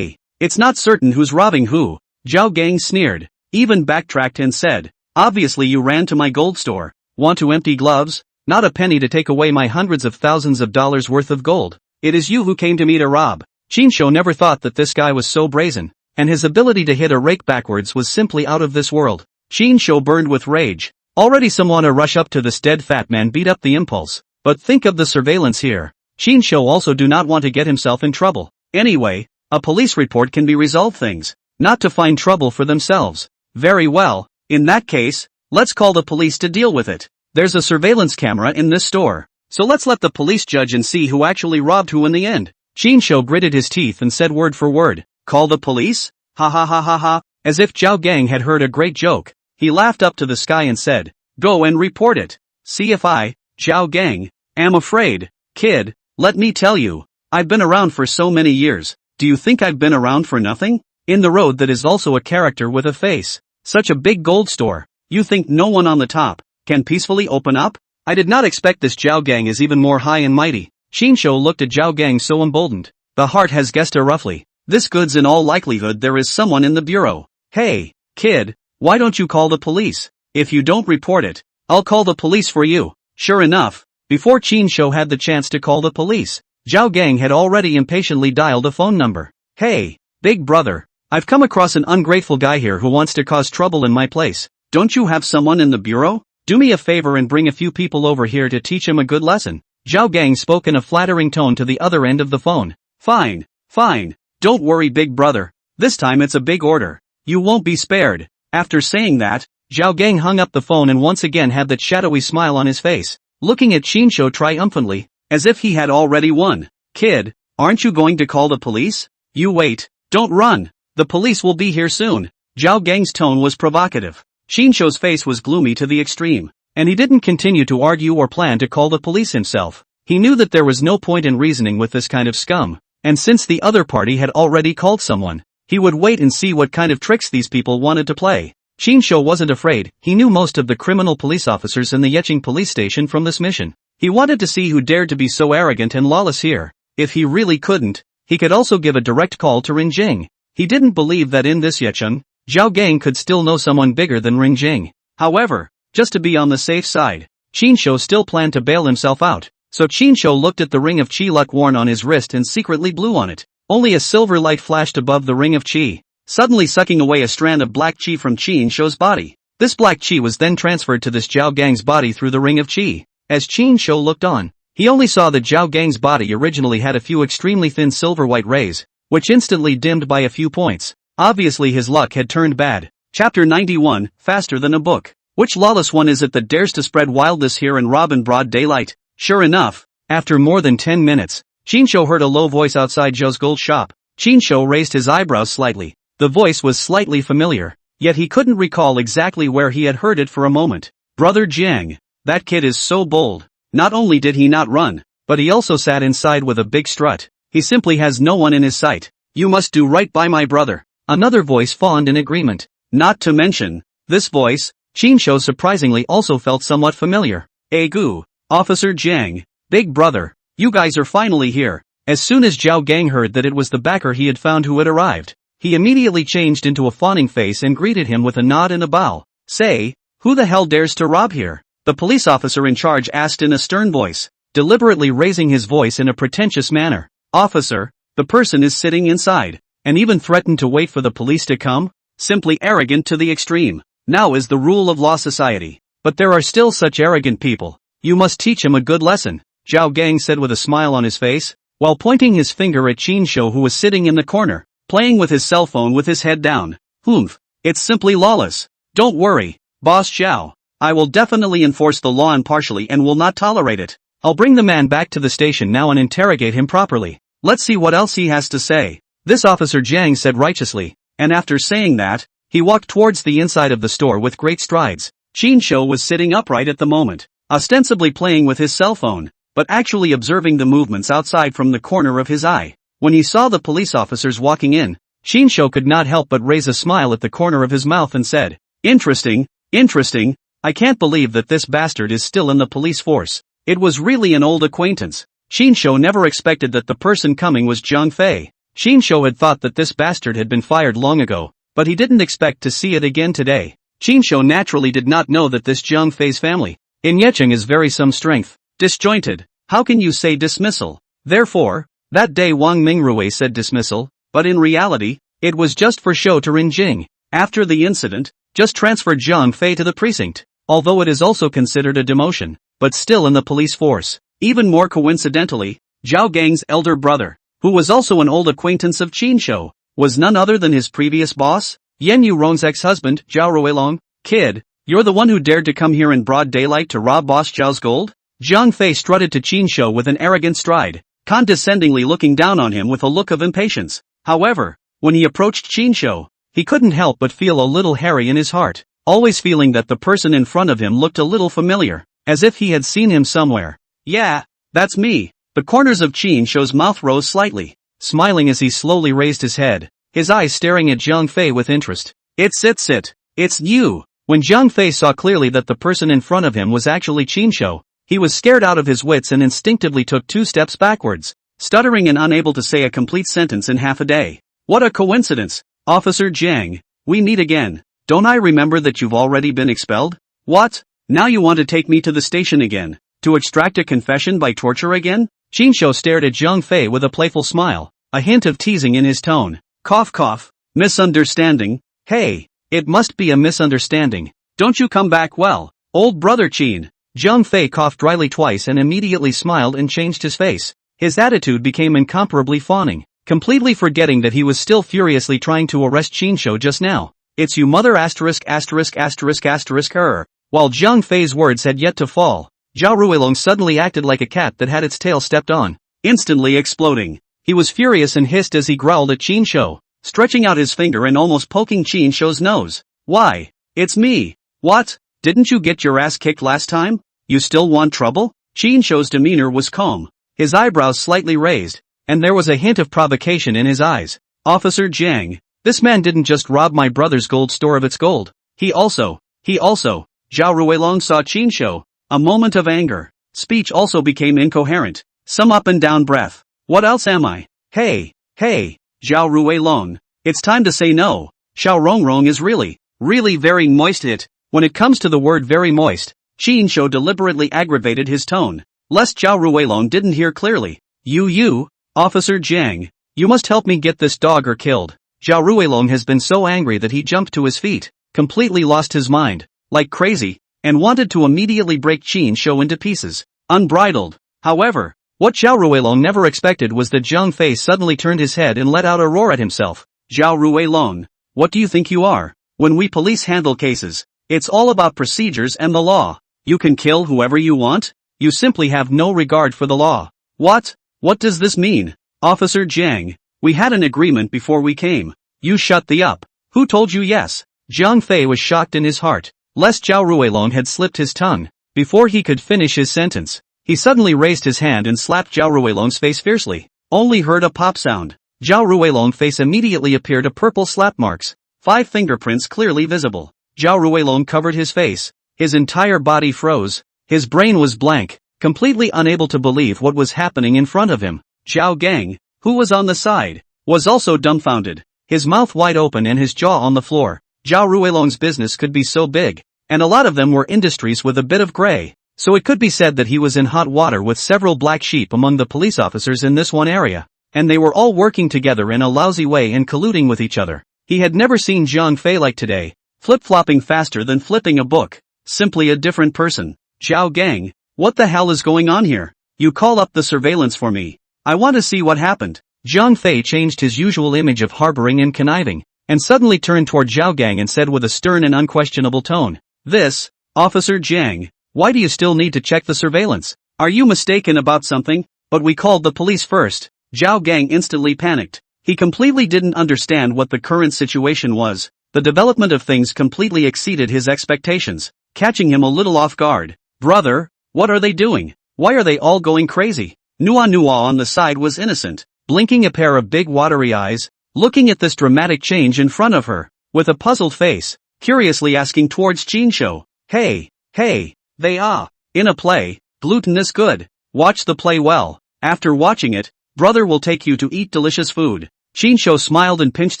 it's not certain who's robbing who." Zhao Gang sneered, even backtracked and said, "Obviously you ran to my gold store. Want to empty gloves? Not a penny to take away my hundreds of thousands of dollars worth of gold. It is you who came to me to rob." Qinsho never thought that this guy was so brazen, and his ability to hit a rake backwards was simply out of this world. Qinsho burned with rage. Already someone to rush up to this dead fat man beat up the impulse. But think of the surveillance here. Qinsho also do not want to get himself in trouble. Anyway, a police report can be resolve things, not to find trouble for themselves. Very well, in that case, let's call the police to deal with it. There's a surveillance camera in this store, so let's let the police judge and see who actually robbed who in the end. Qinsho gritted his teeth and said word for word, "Call the police? Ha ha ha ha ha." As if Zhao Gang had heard a great joke, he laughed up to the sky and said, "Go and report it. See if I, Zhao Gang, am afraid." Kid, let me tell you, I've been around for so many years. Do you think I've been around for nothing? In the road that is also a character with a face. Such a big gold store. You think no one on the top can peacefully open up? I did not expect this Zhao Gang is even more high and mighty. Qinsho looked at Zhao Gang so emboldened. The heart has guessed roughly. This goods in all likelihood there is someone in the bureau. Hey, kid, why don't you call the police? If you don't report it, I'll call the police for you. Sure enough, before Qinsho had the chance to call the police, Zhao Gang had already impatiently dialed a phone number. Hey, big brother, I've come across an ungrateful guy here who wants to cause trouble in my place. Don't you have someone in the bureau? Do me a favor and bring a few people over here to teach him a good lesson. Zhao Gang spoke in a flattering tone to the other end of the phone. Fine, fine. Don't worry, big brother. This time it's a big order. You won't be spared. After saying that, Zhao Gang hung up the phone and once again had that shadowy smile on his face, looking at Qinshu triumphantly, as if he had already won. Kid, aren't you going to call the police? You wait. Don't run. The police will be here soon. Zhao Gang's tone was provocative. Qinshu's face was gloomy to the extreme, and he didn't continue to argue or plan to call the police himself. He knew that there was no point in reasoning with this kind of scum, and since the other party had already called someone, he would wait and see what kind of tricks these people wanted to play. Qinshu wasn't afraid. He knew most of the criminal police officers in the Yecheng police station from this mission. He wanted to see who dared to be so arrogant and lawless here. If he really couldn't, he could also give a direct call to Ringjing. He didn't believe that in this Yecheng, Zhao Gang could still know someone bigger than Ringjing. However, just to be on the safe side, Qinshu still planned to bail himself out. So Qinshu looked at the ring of qi luck worn on his wrist and secretly blew on it. Only a silver light flashed above the ring of qi, suddenly sucking away a strand of black qi from Qinshu's body. This black qi was then transferred to this Zhao Gang's body through the ring of qi. As Qinshu looked on, he only saw that Zhao Gang's body originally had a few extremely thin silver-white rays, which instantly dimmed by a few points. Obviously his luck had turned bad. Chapter 91, Faster Than a Book. Which lawless one is it that dares to spread wildness here and rob in broad daylight? Sure enough, after more than 10 minutes, Qinshu heard a low voice outside Zhou's gold shop. Qinshu raised his eyebrows slightly. The voice was slightly familiar, yet he couldn't recall exactly where he had heard it for a moment. Brother Jiang, that kid is so bold. Not only did he not run, but he also sat inside with a big strut. He simply has no one in his sight. You must do right by my brother. Another voice fawned in agreement. Not to mention, this voice, Qinshu surprisingly also felt somewhat familiar. Egu, Officer Jiang, big brother, you guys are finally here. As soon as Zhao Gang heard that it was the backer he had found who had arrived, he immediately changed into a fawning face and greeted him with a nod and a bow. Say, who the hell dares to rob here? The police officer in charge asked in a stern voice, deliberately raising his voice in a pretentious manner. Officer, the person is sitting inside, and even threatened to wait for the police to come? Simply arrogant to the extreme. Now is the rule of law society. But there are still such arrogant people. You must teach him a good lesson, Zhao Gang said with a smile on his face, while pointing his finger at Qinshu who was sitting in the corner, playing with his cell phone with his head down. Humph, it's simply lawless. Don't worry, Boss Zhao. I will definitely enforce the law impartially and will not tolerate it. I'll bring the man back to the station now and interrogate him properly. Let's see what else he has to say. This Officer Jiang said righteously, and after saying that, he walked towards the inside of the store with great strides. Qinshu was sitting upright at the moment, ostensibly playing with his cell phone, but actually observing the movements outside from the corner of his eye. When he saw the police officers walking in, Qinshu could not help but raise a smile at the corner of his mouth and said, Interesting, interesting, I can't believe that this bastard is still in the police force. It was really an old acquaintance. Qinshu never expected that the person coming was Zhang Fei. Qinshu had thought that this bastard had been fired long ago, but he didn't expect to see it again today. Qinshu naturally did not know that this Zhang Fei's family in Yecheng is very some strength. Disjointed. How can you say dismissal? Therefore, that day Wang Mingrui said dismissal, but in reality, it was just for show to Ringjing. After the incident, just transferred Zhang Fei to the precinct, although it is also considered a demotion, but still in the police force. Even more coincidentally, Zhao Gang's elder brother, who was also an old acquaintance of Qinshu, was none other than his previous boss, Yan Yourong's ex-husband, Zhao Ruilong. Kid, you're the one who dared to come here in broad daylight to rob Boss Zhao's gold? Zhang Fei strutted to Qinshu with an arrogant stride, condescendingly looking down on him with a look of impatience. However, when he approached Qinshu, he couldn't help but feel a little hairy in his heart, always feeling that the person in front of him looked a little familiar, as if he had seen him somewhere. Yeah, that's me. The corners of Qinshu's mouth rose slightly, smiling as he slowly raised his head, his eyes staring at Zhang Fei with interest. It's you. When Zhang Fei saw clearly that the person in front of him was actually Qinshu, he was scared out of his wits and instinctively took 2 steps backwards, stuttering and unable to say a complete sentence in half a day. What a coincidence. Officer Jiang, we meet again. Don't I remember that you've already been expelled? What? Now you want to take me to the station again? To extract a confession by torture again? Qinshu stared at Zhang Fei with a playful smile, a hint of teasing in his tone. Cough cough. Misunderstanding. Hey, it must be a misunderstanding. Don't you come back well, old brother Qin. Zhang Fei coughed dryly twice and immediately smiled and changed his face. His attitude became incomparably fawning, completely forgetting that he was still furiously trying to arrest Qin just now. It's you mother asterisk. While Zhang Fei's words had yet to fall, Zhao Ruilong suddenly acted like a cat that had its tail stepped on, instantly exploding. He was furious and hissed as he growled at Qin, stretching out his finger and almost poking Qin nose. Why? It's me. What? Didn't you get your ass kicked last time? You still want trouble? Qin demeanor was calm, his eyebrows slightly raised, and there was a hint of provocation in his eyes. Officer Jiang, this man didn't just rob my brother's gold store of its gold. He also. Zhao Ruilong saw Qin. A moment of anger. Speech also became incoherent. Some up and down breath. What else am I? Hey, Zhao Ruilong. It's time to say no. Xiao Rongrong is really very moist. When it comes to the word very moist, Qin deliberately aggravated his tone, lest Zhao Ruilong didn't hear clearly. You, Officer Jiang, you must help me get this dogger killed. Zhao Ruilong has been so angry that he jumped to his feet, completely lost his mind, like crazy, and wanted to immediately break Qin into pieces, unbridled. However, what Zhao Ruilong never expected was that Zhang Fei suddenly turned his head and let out a roar at himself. Zhao Ruilong, what do you think you are? When we police handle cases, it's all about procedures and the law. You can kill whoever you want? You simply have no regard for the law. What? What does this mean? Officer Jiang, we had an agreement before we came. You shut the up. Who told you yes? Zhang Fei was shocked in his heart, lest Zhao Ruilong had slipped his tongue. Before he could finish his sentence, he suddenly raised his hand and slapped Zhao Ruilong's face fiercely. Only heard a pop sound. Zhao Ruilong's face immediately appeared a purple slap marks, 5 fingerprints clearly visible. Zhao Ruilong covered his face. His entire body froze. His brain was blank, completely unable to believe what was happening in front of him. Zhao Gang, who was on the side, was also dumbfounded, his mouth wide open and his jaw on the floor. Zhao Ruilong's business could be so big, and a lot of them were industries with a bit of gray, so it could be said that he was in hot water with several black sheep among the police officers in this one area, and they were all working together in a lousy way and colluding with each other. He had never seen Zhang Fei like today, flip-flopping faster than flipping a book, simply a different person. Zhao Gang, what the hell is going on here? You call up the surveillance for me. I want to see what happened. Zhang Fei changed his usual image of harboring and conniving, and suddenly turned toward Zhao Gang and said with a stern and unquestionable tone, This, Officer Jiang, why do you still need to check the surveillance? Are you mistaken about something? But we called the police first. Zhao Gang instantly panicked. He completely didn't understand what the current situation was. The development of things completely exceeded his expectations, catching him a little off guard. Brother, what are they doing? Why are they all going crazy? Nua on the side was innocent, blinking a pair of big watery eyes, looking at this dramatic change in front of her, with a puzzled face, curiously asking towards Qin. Hey, they are in a play, gluten this good. Watch the play well. After watching it, brother will take you to eat delicious food. Qin smiled and pinched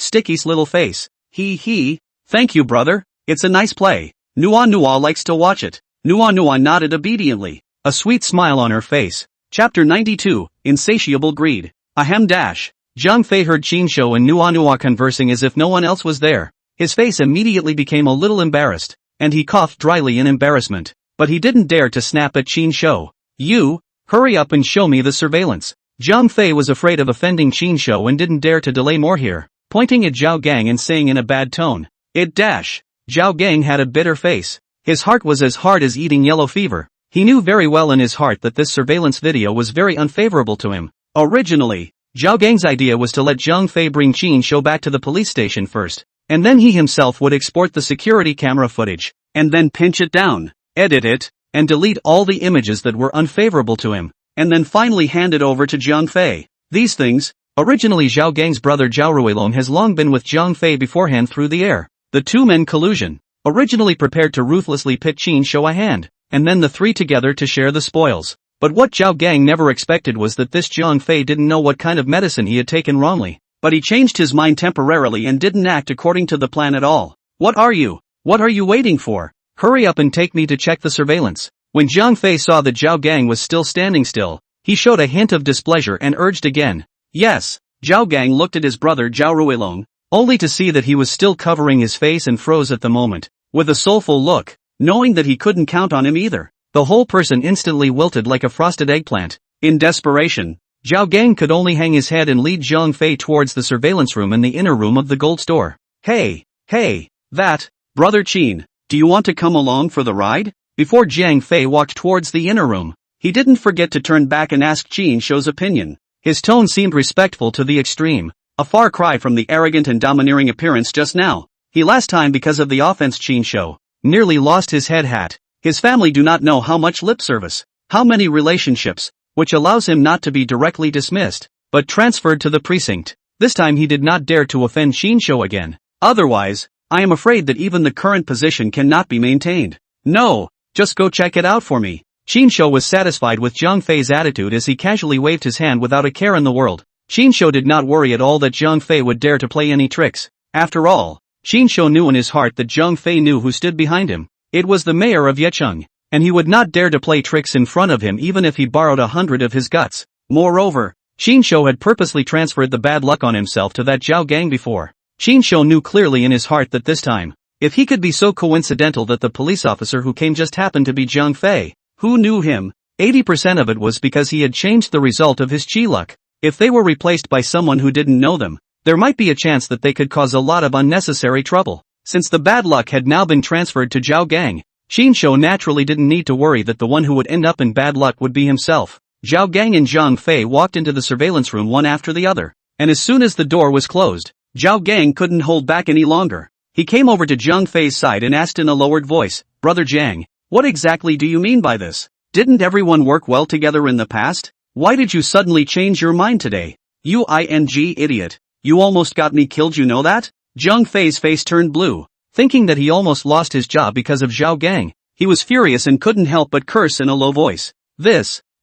Sticky's little face. Thank you brother, it's a nice play. Nua likes to watch it. Nua nodded obediently, a sweet smile on her face. Chapter 92, Insatiable Greed. Ahem. Zhang Fei heard Qin and Nua conversing as if no one else was there. His face immediately became a little embarrassed, and he coughed dryly in embarrassment, but he didn't dare to snap at Qin. You, hurry up and show me the surveillance. Zhang Fei was afraid of offending Qin and didn't dare to delay more here, pointing at Zhao Gang and saying in a bad tone, Zhao Gang had a bitter face. His heart was as hard as eating yellow fever. He knew very well in his heart that this surveillance video was very unfavorable to him. Originally, Zhao Gang's idea was to let Zhang Fei bring Qin back to the police station first, and then he himself would export the security camera footage, and then pinch it down, edit it, and delete all the images that were unfavorable to him, and then finally hand it over to Zhang Fei. These things, originally Zhao Gang's brother Zhao Ruilong has long been with Zhang Fei beforehand through the air. The two men collusion, originally prepared to ruthlessly pit Qin a hand, and then the three together to share the spoils. But what Zhao Gang never expected was that this Zhang Fei didn't know what kind of medicine he had taken wrongly, but he changed his mind temporarily and didn't act according to the plan at all. What are you waiting for? Hurry up and take me to check the surveillance. When Zhang Fei saw that Zhao Gang was still standing still, he showed a hint of displeasure and urged again. Yes. Zhao Gang looked at his brother Zhao Ruilong, only to see that he was still covering his face and froze at the moment, with a soulful look, knowing that he couldn't count on him either. The whole person instantly wilted like a frosted eggplant. In desperation, Zhao Gang could only hang his head and lead Zhang Fei towards the surveillance room in the inner room of the gold store. Hey, Brother Qin, do you want to come along for the ride? Before Zhang Fei walked towards the inner room, he didn't forget to turn back and ask Qin Shou's opinion. His tone seemed respectful to the extreme, a far cry from the arrogant and domineering appearance just now. He last time because of the offense Qin Shou nearly lost his head hat. His family do not know how much lip service, how many relationships, which allows him not to be directly dismissed, but transferred to the precinct. This time he did not dare to offend Qin Shou again. Otherwise, I am afraid that even the current position cannot be maintained. No, just go check it out for me. Qin Shou was satisfied with Zhang Fei's attitude as he casually waved his hand without a care in the world. Qin Shou did not worry at all that Zhang Fei would dare to play any tricks. After all, Qin Shou knew in his heart that Zhang Fei knew who stood behind him. It was the mayor of Yecheng, and he would not dare to play tricks in front of him even if he borrowed 100 of his guts. Moreover, Qin Shou had purposely transferred the bad luck on himself to that Zhao Gang before. Qin Shou knew clearly in his heart that this time, if he could be so coincidental that the police officer who came just happened to be Zhang Fei, who knew him, 80% of it was because he had changed the result of his chi luck. If they were replaced by someone who didn't know them, there might be a chance that they could cause a lot of unnecessary trouble. Since the bad luck had now been transferred to Zhao Gang, Qin Shou naturally didn't need to worry that the one who would end up in bad luck would be himself. Zhao Gang and Zhang Fei walked into the surveillance room one after the other, and as soon as the door was closed, Zhao Gang couldn't hold back any longer. He came over to Zhang Fei's side and asked in a lowered voice, "Brother Zhang, what exactly do you mean by this? Didn't everyone work well together in the past? Why did you suddenly change your mind today? You idiot. You almost got me killed, you know that?" Zhang Fei's face turned blue, thinking that he almost lost his job because of Zhao Gang. He was furious and couldn't help but curse in a low voice.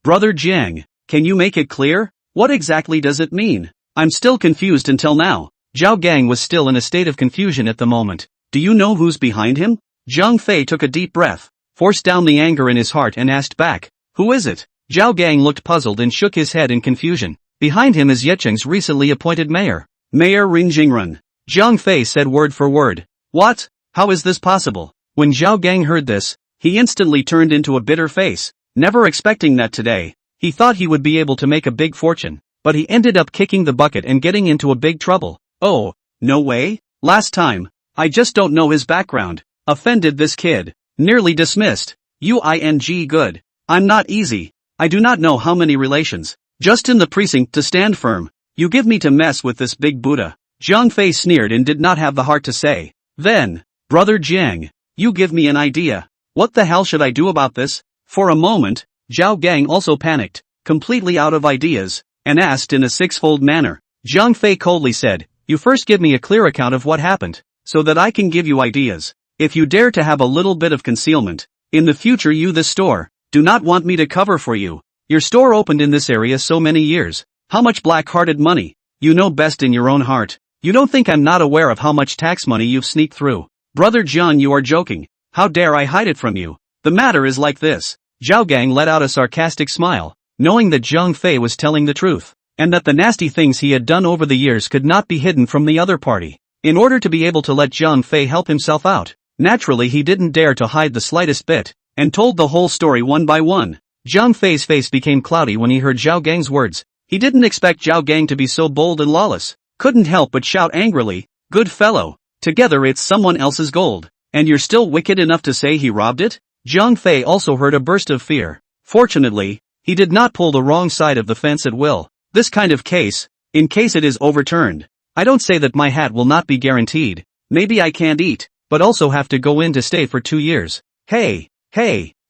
Brother Zhang, can you make it clear? What exactly does it mean? I'm still confused until now. Zhao Gang was still in a state of confusion at the moment. Do you know who's behind him? Zhang Fei took a deep breath, forced down the anger in his heart and asked back, "Who is it?" Zhao Gang looked puzzled and shook his head in confusion. Behind him is Yecheng's recently appointed mayor. Mayor Rin Jingren. Zhang Fei said word for word. What? How is this possible? When Zhao Gang heard this, he instantly turned into a bitter face, never expecting that today. He thought he would be able to make a big fortune, but he ended up kicking the bucket and getting into a big trouble. Oh, no way? Last time, I just don't know his background. Offended this kid. Nearly dismissed. Good. I'm not easy. I do not know how many relations. Just in the precinct to stand firm. You give me to mess with this big Buddha. Zhang Fei sneered and did not have the heart to say. Then, Brother Jiang, you give me an idea. What the hell should I do about this? For a moment, Zhao Gang also panicked, completely out of ideas, and asked in a sixfold manner. Zhang Fei coldly said, "You first give me a clear account of what happened, so that I can give you ideas. If you dare to have a little bit of concealment, in the future this store, do not want me to cover for you. Your store opened in this area so many years. How much black-hearted money? You know best in your own heart. You don't think I'm not aware of how much tax money you've sneaked through. Brother John, you are joking. How dare I hide it from you? The matter is like this." Zhao Gang let out a sarcastic smile, knowing that Zhang Fei was telling the truth, and that the nasty things he had done over the years could not be hidden from the other party. In order to be able to let Zhang Fei help himself out, naturally he didn't dare to hide the slightest bit, and told the whole story one by one. Zhang Fei's face became cloudy when he heard Zhao Gang's words. He didn't expect Zhao Gang to be so bold and lawless. Couldn't help but shout angrily, "Good fellow, together it's someone else's gold, and you're still wicked enough to say he robbed it?" Zhang Fei also heard a burst of fear. Fortunately, he did not pull the wrong side of the fence at will. This kind of case, in case it is overturned, I don't say that my hat will not be guaranteed. Maybe I can't eat, but also have to go in to stay for 2 years. Hey,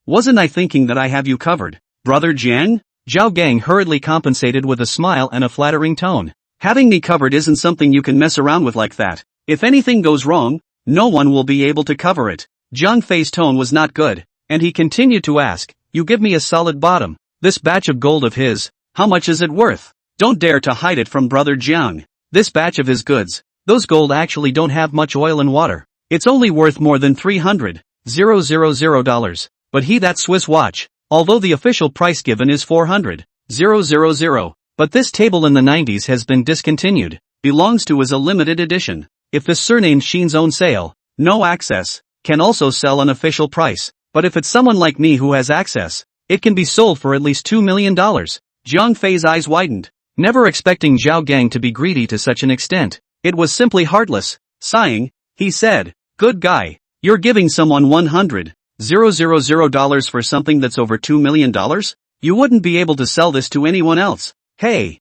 wasn't I thinking that I have you covered, Brother Jiang? Zhao Gang hurriedly compensated with a smile and a flattering tone. Having me covered isn't something you can mess around with like that. If anything goes wrong, no one will be able to cover it. Zhang Fei's tone was not good, and he continued to ask, "You give me a solid bottom. This batch of gold of his, how much is it worth? Don't dare to hide it from Brother Jiang. This batch of his goods, those gold actually don't have much oil and water. It's only worth more than $300,000, but that Swiss watch, although the official price given is $400,000, but this table in the 90s has been discontinued, belongs to as a limited edition. If the surname Shin's own sale, no access, can also sell an official price. But if it's someone like me who has access, it can be sold for at least $2 million. Zhang Fei's eyes widened, never expecting Zhao Gang to be greedy to such an extent. It was simply heartless. Sighing, he said, "Good guy, you're giving someone $100,000 for something that's over $2 million? You wouldn't be able to sell this to anyone else. Hey,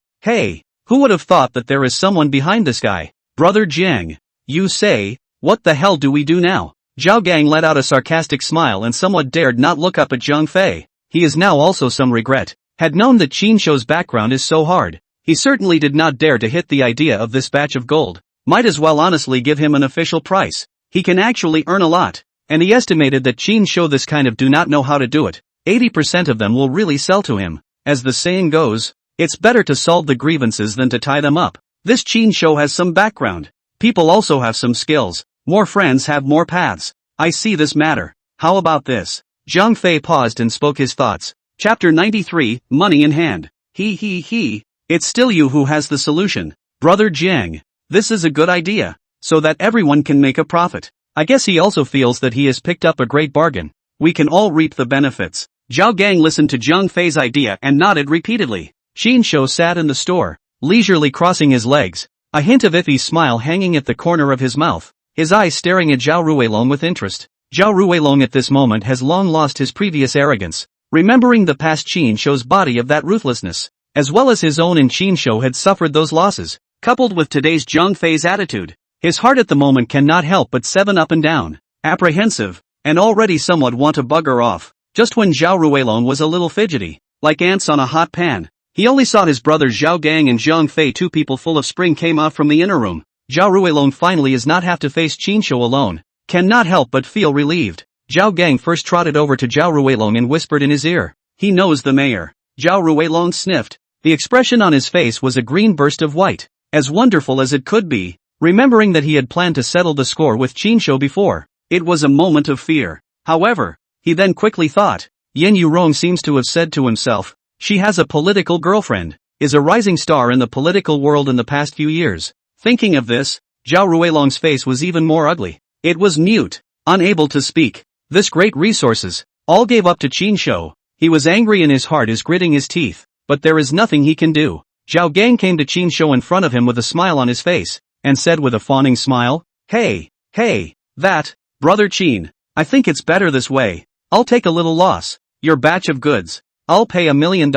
who would have thought that there is someone behind this guy? Brother Jiang, you say, what the hell do we do now?" Zhao Gang let out a sarcastic smile and somewhat dared not look up at Zhang Fei. He is now also some regret. Had known that Qin Shou's background is so hard, he certainly did not dare to hit the idea of this batch of gold. Might as well honestly give him an official price. He can actually earn a lot. And he estimated that Qin Shou this kind of do not know how to do it. 80% of them will really sell to him. As the saying goes, it's better to solve the grievances than to tie them up. This Qin Shou has some background. People also have some skills. More friends have more paths. I see this matter. How about this? Zhang Fei paused and spoke his thoughts. Chapter 93, Money in Hand. It's still you who has the solution. Brother Jiang. This is a good idea. So that everyone can make a profit. I guess he also feels that he has picked up a great bargain. We can all reap the benefits. Zhao Gang listened to Zhang Fei's idea and nodded repeatedly. Qin Shou sat in the store, leisurely crossing his legs, a hint of iffy smile hanging at the corner of his mouth, his eyes staring at Zhao Ruilong with interest. Zhao Ruilong at this moment has long lost his previous arrogance, remembering the past Qin Shou's body of that ruthlessness, as well as his own, and Qin Shou had suffered those losses, coupled with today's Zhang Fei's attitude. His heart at the moment cannot help but seven up and down, apprehensive, and already somewhat want to bugger off. Just when Zhao Ruilong was a little fidgety, like ants on a hot pan, he only saw his brothers Zhao Gang and Zhang Fei, two people full of spring, came out from the inner room. Zhao Ruilong finally is not have to face Qin Shou alone, cannot help but feel relieved. Zhao Gang first trotted over to Zhao Ruilong and whispered in his ear, "He knows the mayor." Zhao Ruilong sniffed. The expression on his face was a green burst of white, as wonderful as it could be. Remembering that he had planned to settle the score with Qin Shou before, it was a moment of fear. However, he then quickly thought, Yourong seems to have said to himself, she has a political girlfriend, is a rising star in the political world in the past few years. Thinking of this, Zhao Ruilong's face was even more ugly. It was mute, unable to speak. This great resources, all gave up to Qin Shou. He was angry and his heart is gritting his teeth, but there is nothing he can do. Zhao Gang came to Qin Shou in front of him with a smile on his face, and said with a fawning smile, Hey, Brother Qin, I think it's better this way. I'll take a little loss. Your batch of goods. I'll pay $1 million.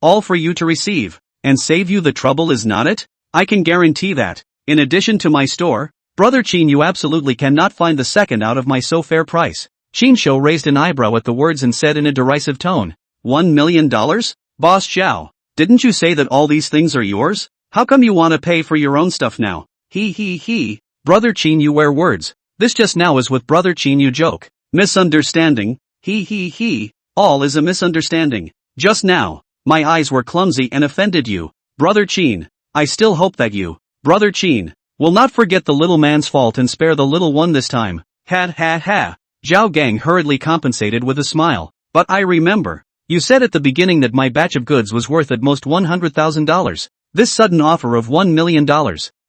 All for you to receive. And save you the trouble, is not it? I can guarantee that. In addition to my store, Brother Qin, you absolutely cannot find the second out of my so fair price. Qin Shou raised an eyebrow at the words and said in a derisive tone, $1 million? Boss Zhao, didn't you say that all these things are yours? How come you want to pay for your own stuff now? Brother Qin, you wear words. This just now is with Brother Qin, you joke. Misunderstanding. All is a misunderstanding. Just now, my eyes were clumsy and offended you. Brother Qin, I still hope that you, Brother Qin, will not forget the little man's fault and spare the little one this time. Ha. Zhao Gang hurriedly compensated with a smile. But I remember, you said at the beginning that my batch of goods was worth at most $100,000. This sudden offer of $1 million.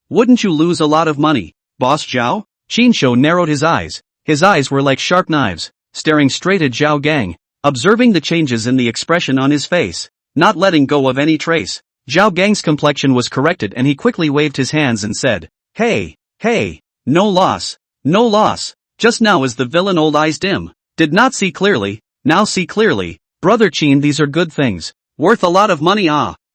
Wouldn't you lose a lot of money, Boss Zhao? Qin Shou narrowed his eyes. His eyes were like sharp knives, staring straight at Zhao Gang, observing the changes in the expression on his face, not letting go of any trace. Zhao Gang's complexion was corrected and he quickly waved his hands and said, Hey, no loss. Just now is the villain old eyes dim. Did not see clearly, now see clearly. Brother Qin, these are good things. Worth a lot of money.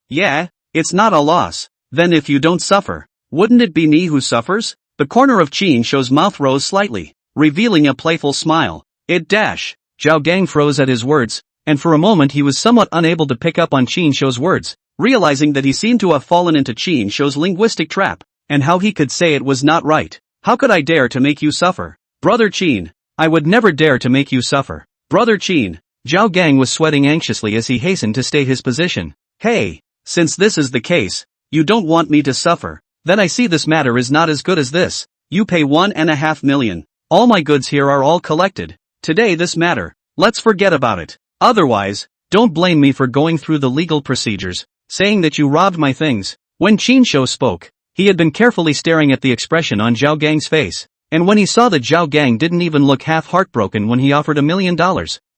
Yeah, it's not a loss. Then if you don't suffer, wouldn't it be me who suffers? The corner of Qin Shou's mouth rose slightly, revealing a playful smile. Zhao Gang froze at his words, and for a moment he was somewhat unable to pick up on Qin Shou's words, realizing that he seemed to have fallen into Qin Shou's linguistic trap, and how he could say it was not right. How could I dare to make you suffer? Brother Qin, I would never dare to make you suffer. Brother Qin, Zhao Gang was sweating anxiously as he hastened to state his position. Hey, since this is the case, you don't want me to suffer, then I see this matter is not as good as this. You pay $1.5 million. All my goods here are all collected. Today this matter, let's forget about it. Otherwise, don't blame me for going through the legal procedures, saying that you robbed my things. When Qin Shou spoke, he had been carefully staring at the expression on Zhao Gang's face. And when he saw that Zhao Gang didn't even look half heartbroken when he offered $1 million,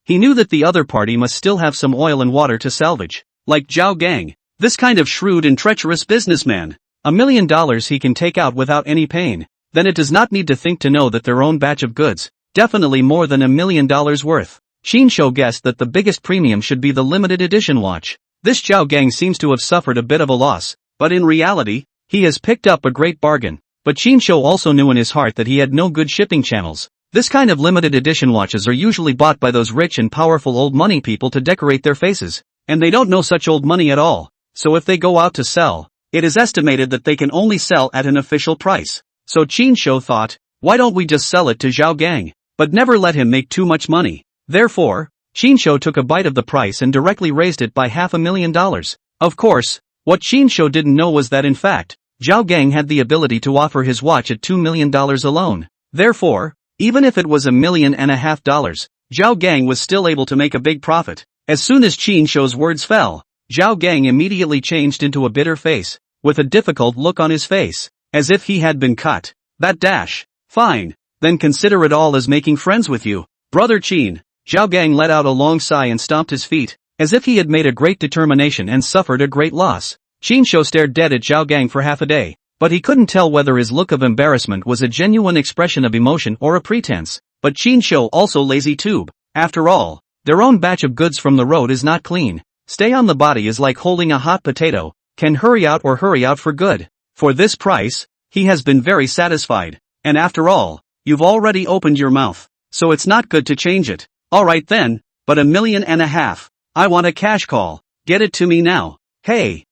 he knew that the other party must still have some oil and water to salvage. Like Zhao Gang, this kind of shrewd and treacherous businessman. $1 million he can take out without any pain. Then it does not need to think to know that their own batch of goods, definitely more than $1 million worth. Qinshu guessed that the biggest premium should be the limited edition watch. This Zhao Gang seems to have suffered a bit of a loss, but in reality, he has picked up a great bargain. But Qinshu also knew in his heart that he had no good shipping channels. This kind of limited edition watches are usually bought by those rich and powerful old money people to decorate their faces, and they don't know such old money at all. So if they go out to sell, it is estimated that they can only sell at an official price. So Qinshu thought, why don't we just sell it to Zhao Gang, but never let him make too much money. Therefore, Qinshu took a bite of the price and directly raised it by $500,000. Of course, what Qinshu didn't know was that in fact, Zhao Gang had the ability to offer his watch at $2 million alone. Therefore, even if it was $1.5 million, Zhao Gang was still able to make a big profit. As soon as Qinshu's words fell, Zhao Gang immediately changed into a bitter face, with a difficult look on his face, as if he had been cut. That dash. Fine. Then consider it all as making friends with you, brother Qin. Zhao Gang let out a long sigh and stomped his feet, as if he had made a great determination and suffered a great loss. Qinshu stared dead at Zhao Gang for half a day, but he couldn't tell whether his look of embarrassment was a genuine expression of emotion or a pretense. But Qinshu also lazy tube. After all, their own batch of goods from the road is not clean. Stay on the body is like holding a hot potato, can hurry out or hurry out for good. For this price, he has been very satisfied. And after all, you've already opened your mouth, so it's not good to change it. Alright then, but $1.5 million. I want a cash call. Get it to me now. Hey,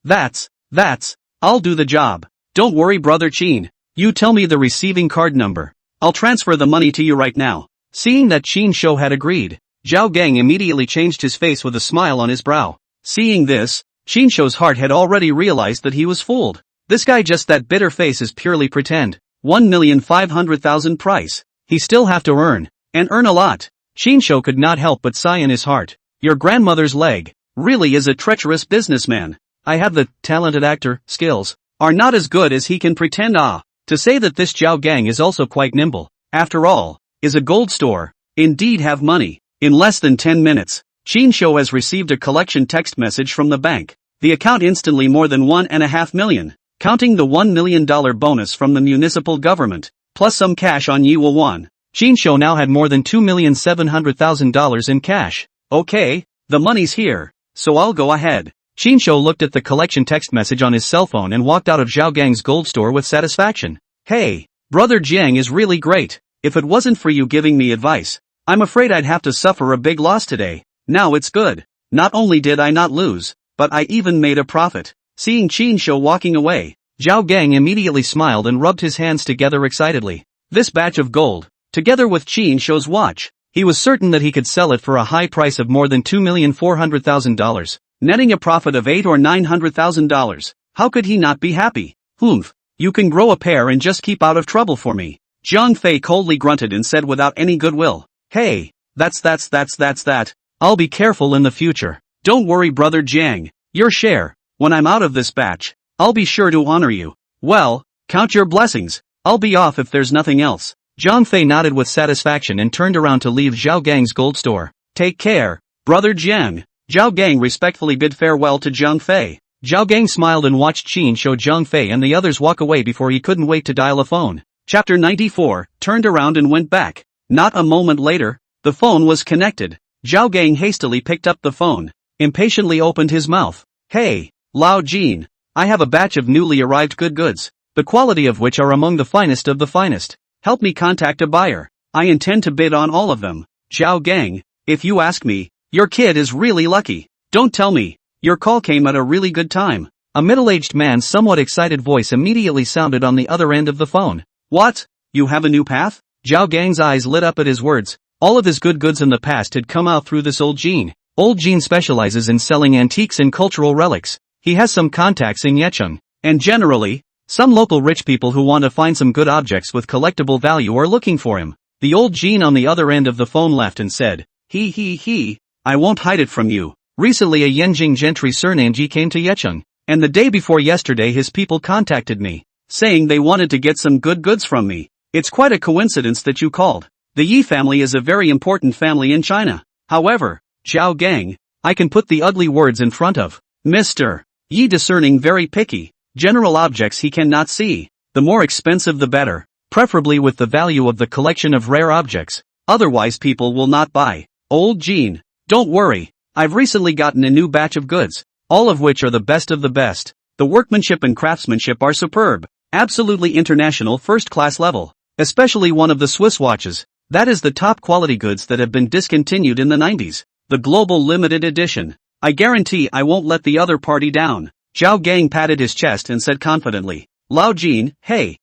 that's, I'll do the job. Don't worry brother Qin. You tell me the receiving card number. I'll transfer the money to you right now. Seeing that Qinshu had agreed, Zhao Gang immediately changed his face with a smile on his brow. Seeing this, Qinshu's heart had already realized that he was fooled. This guy just that bitter face is purely pretend. 1,500,000 price. He still have to earn, and earn a lot. Qinshu could not help but sigh in his heart. Your grandmother's leg really is a treacherous businessman. I have the talented actor skills, are not as good as he can pretend. To say that this Zhao Gang is also quite nimble, after all, is a gold store. Indeed have money. In less than 10 minutes, Qinshu has received a collection text message from the bank. The account instantly more than $1.5 million. Counting the $1 million bonus from the municipal government, plus some cash on Yuan. Qinshu now had more than $2,700,000 in cash. Okay, the money's here, so I'll go ahead. Qinshu looked at the collection text message on his cell phone and walked out of Zhao Gang's gold store with satisfaction. Hey, brother Jiang is really great. If it wasn't for you giving me advice, I'm afraid I'd have to suffer a big loss today. Now it's good. Not only did I not lose, but I even made a profit. Seeing Qinshu walking away, Zhao Gang immediately smiled and rubbed his hands together excitedly. This batch of gold, together with Qinshu's watch, he was certain that he could sell it for a high price of more than $2,400,000, netting a profit of $800,000 or $900,000. How could he not be happy? Humph, you can grow a pair and just keep out of trouble for me. Zhang Fei coldly grunted and said without any goodwill. Hey, that's that. I'll be careful in the future. Don't worry brother Jiang, your share. When I'm out of this batch, I'll be sure to honor you. Well, count your blessings. I'll be off if there's nothing else. Zhang Fei nodded with satisfaction and turned around to leave Zhao Gang's gold store. Take care, brother Jiang. Zhao Gang respectfully bid farewell to Zhang Fei. Zhao Gang smiled and watched Qinshu, Zhang Fei and the others walk away before he couldn't wait to dial a phone. Chapter 94, turned around and went back. Not a moment later, the phone was connected. Zhao Gang hastily picked up the phone, impatiently opened his mouth. Hey, Lao Jin, I have a batch of newly arrived good goods, the quality of which are among the finest of the finest. Help me contact a buyer. I intend to bid on all of them. Zhao Gang, if you ask me, your kid is really lucky. Don't tell me. Your call came at a really good time. A middle-aged man's somewhat excited voice immediately sounded on the other end of the phone. What? You have a new path? Zhao Gang's eyes lit up at his words. All of his good goods in the past had come out through this old Jin. Old Jin specializes in selling antiques and cultural relics. He has some contacts in Yecheng, and generally, some local rich people who want to find some good objects with collectible value are looking for him. The old Jin on the other end of the phone laughed and said, He, I won't hide it from you. Recently a Yanjing gentry surnamed Ji came to Yecheng, and the day before yesterday his people contacted me, saying they wanted to get some good goods from me. It's quite a coincidence that you called. The Yi family is a very important family in China. However, Zhao Gang, I can put the ugly words in front of Mr. Yi discerning very picky. General objects he cannot see. The more expensive the better, preferably with the value of the collection of rare objects. Otherwise people will not buy. Old Jean, don't worry. I've recently gotten a new batch of goods, all of which are the best of the best. The workmanship and craftsmanship are superb. Absolutely international first-class level. Especially one of the Swiss watches. That is the top quality goods that have been discontinued in the 90s. The global limited edition. I guarantee I won't let the other party down. Zhao Gang patted his chest and said confidently. Lao Jin, hey,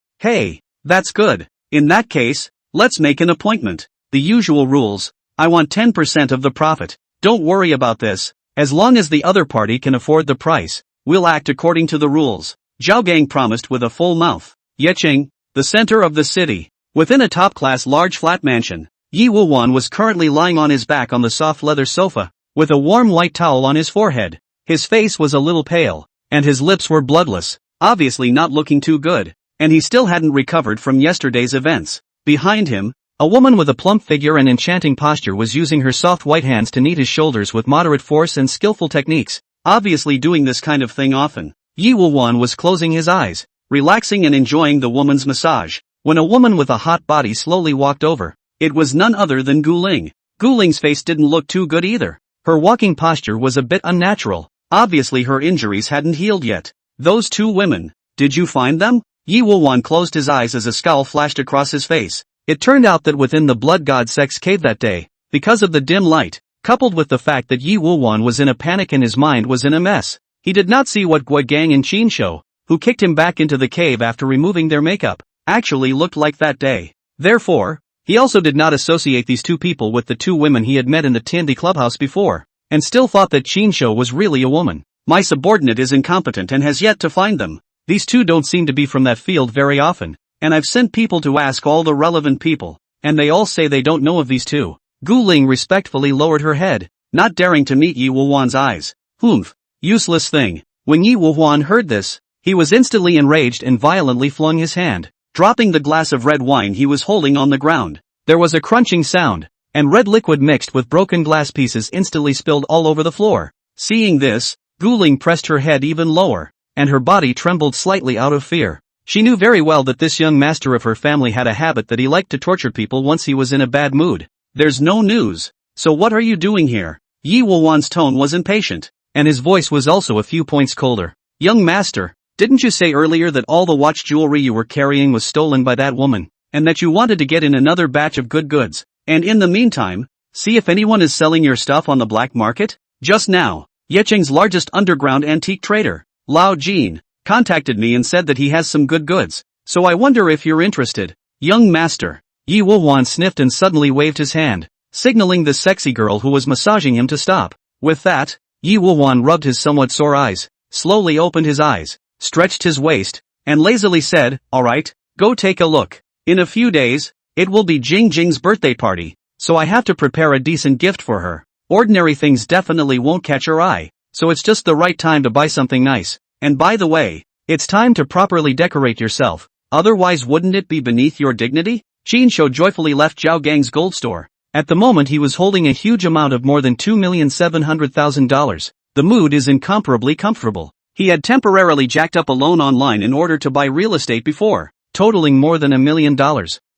that's good. In that case, let's make an appointment. The usual rules. I want 10% of the profit. Don't worry about this. As long as the other party can afford the price, we'll act according to the rules. Zhao Gang promised with a full mouth. Yecheng, the center of the city. Within a top-class large flat mansion, Yi Wuwan was currently lying on his back on the soft leather sofa, with a warm white towel on his forehead. His face was a little pale, and his lips were bloodless, obviously not looking too good, and he still hadn't recovered from yesterday's events. Behind him, a woman with a plump figure and enchanting posture was using her soft white hands to knead his shoulders with moderate force and skillful techniques, obviously doing this kind of thing often. Yi Wuwan was closing his eyes, relaxing and enjoying the woman's massage, when a woman with a hot body slowly walked over. It was none other than Gu Ling. Gu Ling's face didn't look too good either. Her walking posture was a bit unnatural. Obviously her injuries hadn't healed yet. Those two women, did you find them? Yi Wuwan closed his eyes as a scowl flashed across his face. It turned out that within the blood god sex cave that day, because of the dim light, coupled with the fact that Yi Wuwan was in a panic and his mind was in a mess, he did not see what Gui Gang and Qin Shou, who kicked him back into the cave after removing their makeup, actually looked like that day. Therefore, he also did not associate these two people with the two women he had met in the Tiandi clubhouse before, and still thought that Qin Shou was really a woman. My subordinate is incompetent and has yet to find them. These two don't seem to be from that field very often, and I've sent people to ask all the relevant people, and they all say they don't know of these two. Gu Ling respectfully lowered her head, not daring to meet Yi Wuwan's eyes. Humph. Useless thing. When Yi Wuwan heard this, he was instantly enraged and violently flung his hand, dropping the glass of red wine he was holding on the ground. There was a crunching sound, and red liquid mixed with broken glass pieces instantly spilled all over the floor. Seeing this, Gu Ling pressed her head even lower, and her body trembled slightly out of fear. She knew very well that this young master of her family had a habit that he liked to torture people once he was in a bad mood. There's no news. So what are you doing here? Yi Wuwan's tone was impatient, and his voice was also a few points colder. Young master, didn't you say earlier that all the watch jewelry you were carrying was stolen by that woman, and that you wanted to get in another batch of good goods, and in the meantime, see if anyone is selling your stuff on the black market? Just now, Yecheng's largest underground antique trader, Lao Jin, contacted me and said that he has some good goods, so I wonder if you're interested. Young master. Yi Wuwan sniffed and suddenly waved his hand, signaling the sexy girl who was massaging him to stop. With that, Yi Wuwan rubbed his somewhat sore eyes, slowly opened his eyes, stretched his waist, and lazily said, alright, go take a look. In a few days, it will be Jing Jing's birthday party, so I have to prepare a decent gift for her. Ordinary things definitely won't catch her eye, so it's just the right time to buy something nice. And by the way, it's time to properly decorate yourself, otherwise wouldn't it be beneath your dignity? Qin Shou joyfully left Zhao Gang's gold store. At the moment he was holding a huge amount of more than $2,700,000. The mood is incomparably comfortable. He had temporarily jacked up a loan online in order to buy real estate before, totaling more than $1 million.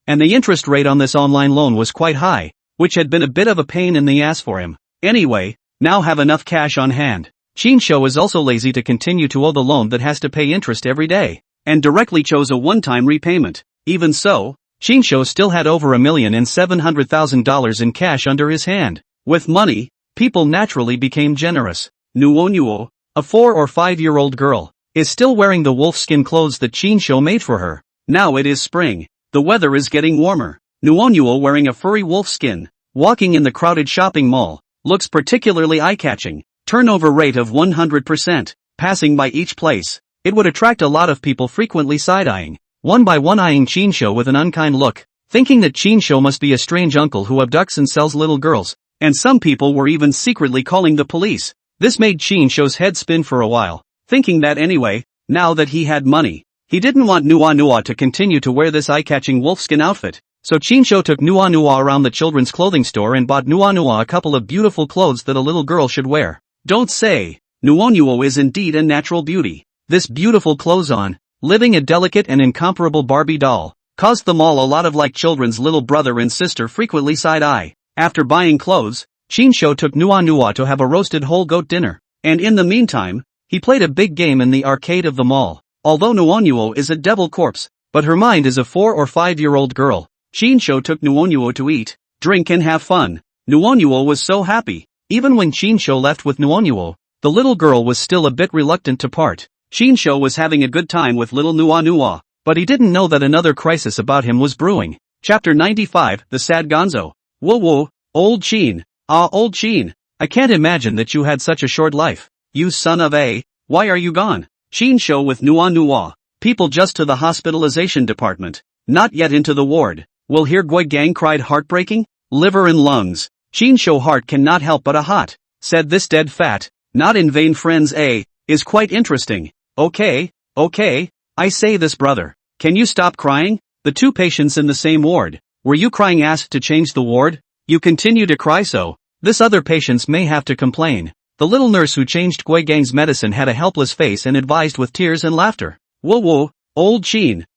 And the interest rate on this online loan was quite high, which had been a bit of a pain in the ass for him. Anyway, now have enough cash on hand. Qin Shou is also lazy to continue to owe the loan that has to pay interest every day, and directly chose a one-time repayment. Even so, Qin Shou still had over $1,700,000 in cash under his hand. With money, people naturally became generous. Nuo, a 4 or 5-year-old girl, is still wearing the wolfskin clothes that Qin Shou made for her. Now it is spring. The weather is getting warmer. Nuo wearing a furry wolfskin, walking in the crowded shopping mall, looks particularly eye-catching. Turnover rate of 100%, passing by each place. It would attract a lot of people frequently side-eyeing, one by one eyeing Qin Shou with an unkind look, thinking that Qin Shou must be a strange uncle who abducts and sells little girls, and some people were even secretly calling the police. This made Qin Shou's head spin for a while, thinking that anyway, now that he had money, He didn't want Nua to continue to wear this eye-catching wolfskin outfit, so Chinsho took Nua around the children's clothing store and bought Nua a couple of beautiful clothes that a little girl should wear. Don't say, Nuo is indeed a natural beauty. This beautiful clothes on, living a delicate and incomparable Barbie doll, caused them all a lot of like children's little brother and sister frequently side-eye. After buying clothes, Chinsho took Nua to have a roasted whole goat dinner, and in the meantime, he played a big game in the arcade of the mall. Although Nuo is a devil corpse, but her mind is a 4 or 5-year-old girl, Chinsho took Nuo to eat, drink and have fun. Nuo was so happy. Even when Chinsho left with Nuo, the little girl was still a bit reluctant to part. Chinsho was having a good time with little Nua, but he didn't know that another crisis about him was brewing. Chapter 95, The Sad Gonzo. Whoa, old Chin. Old Chin. I can't imagine that you had such a short life. You son of a, why are you gone? Chinsho with Nua. People just to the hospitalization department. Not yet into the ward. Will hear Gang cried heartbreaking? Liver and lungs. Chinsho heart cannot help but a hot. Said this dead fat. Not in vain friends is quite interesting. Okay, I say this brother. Can you stop crying? The two patients in the same ward. Were you crying asked to change the ward? You continue to cry so. This other patients may have to complain. The little nurse who changed Gang's medicine had a helpless face and advised with tears and laughter. Whoa, old Chin,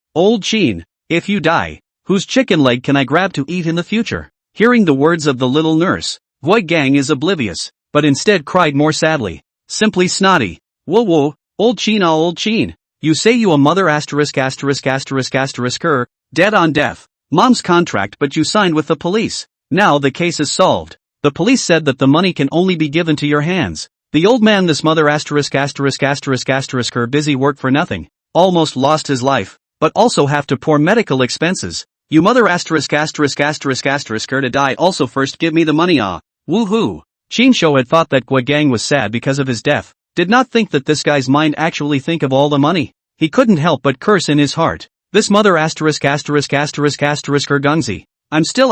if you die, whose chicken leg can I grab to eat in the future? Hearing the words of the little nurse, Gang is oblivious, but instead cried more sadly. Simply snotty. Whoa, old Chin. You say you a mother *********, dead on death. Mom's contract but you signed with the police. Now the case is solved. The police said that the money can only be given to your hands. The old man this mother ********, busy work for nothing. Almost lost his life, but also have to pour medical expenses. You mother ******* to die also first give me the money Woohoo. Chinsho had thought that Gang was sad because of his death. Did not think that this guy's mind actually think of all the money. He couldn't help but curse in his heart. This mother ********, Gungzi. I'm still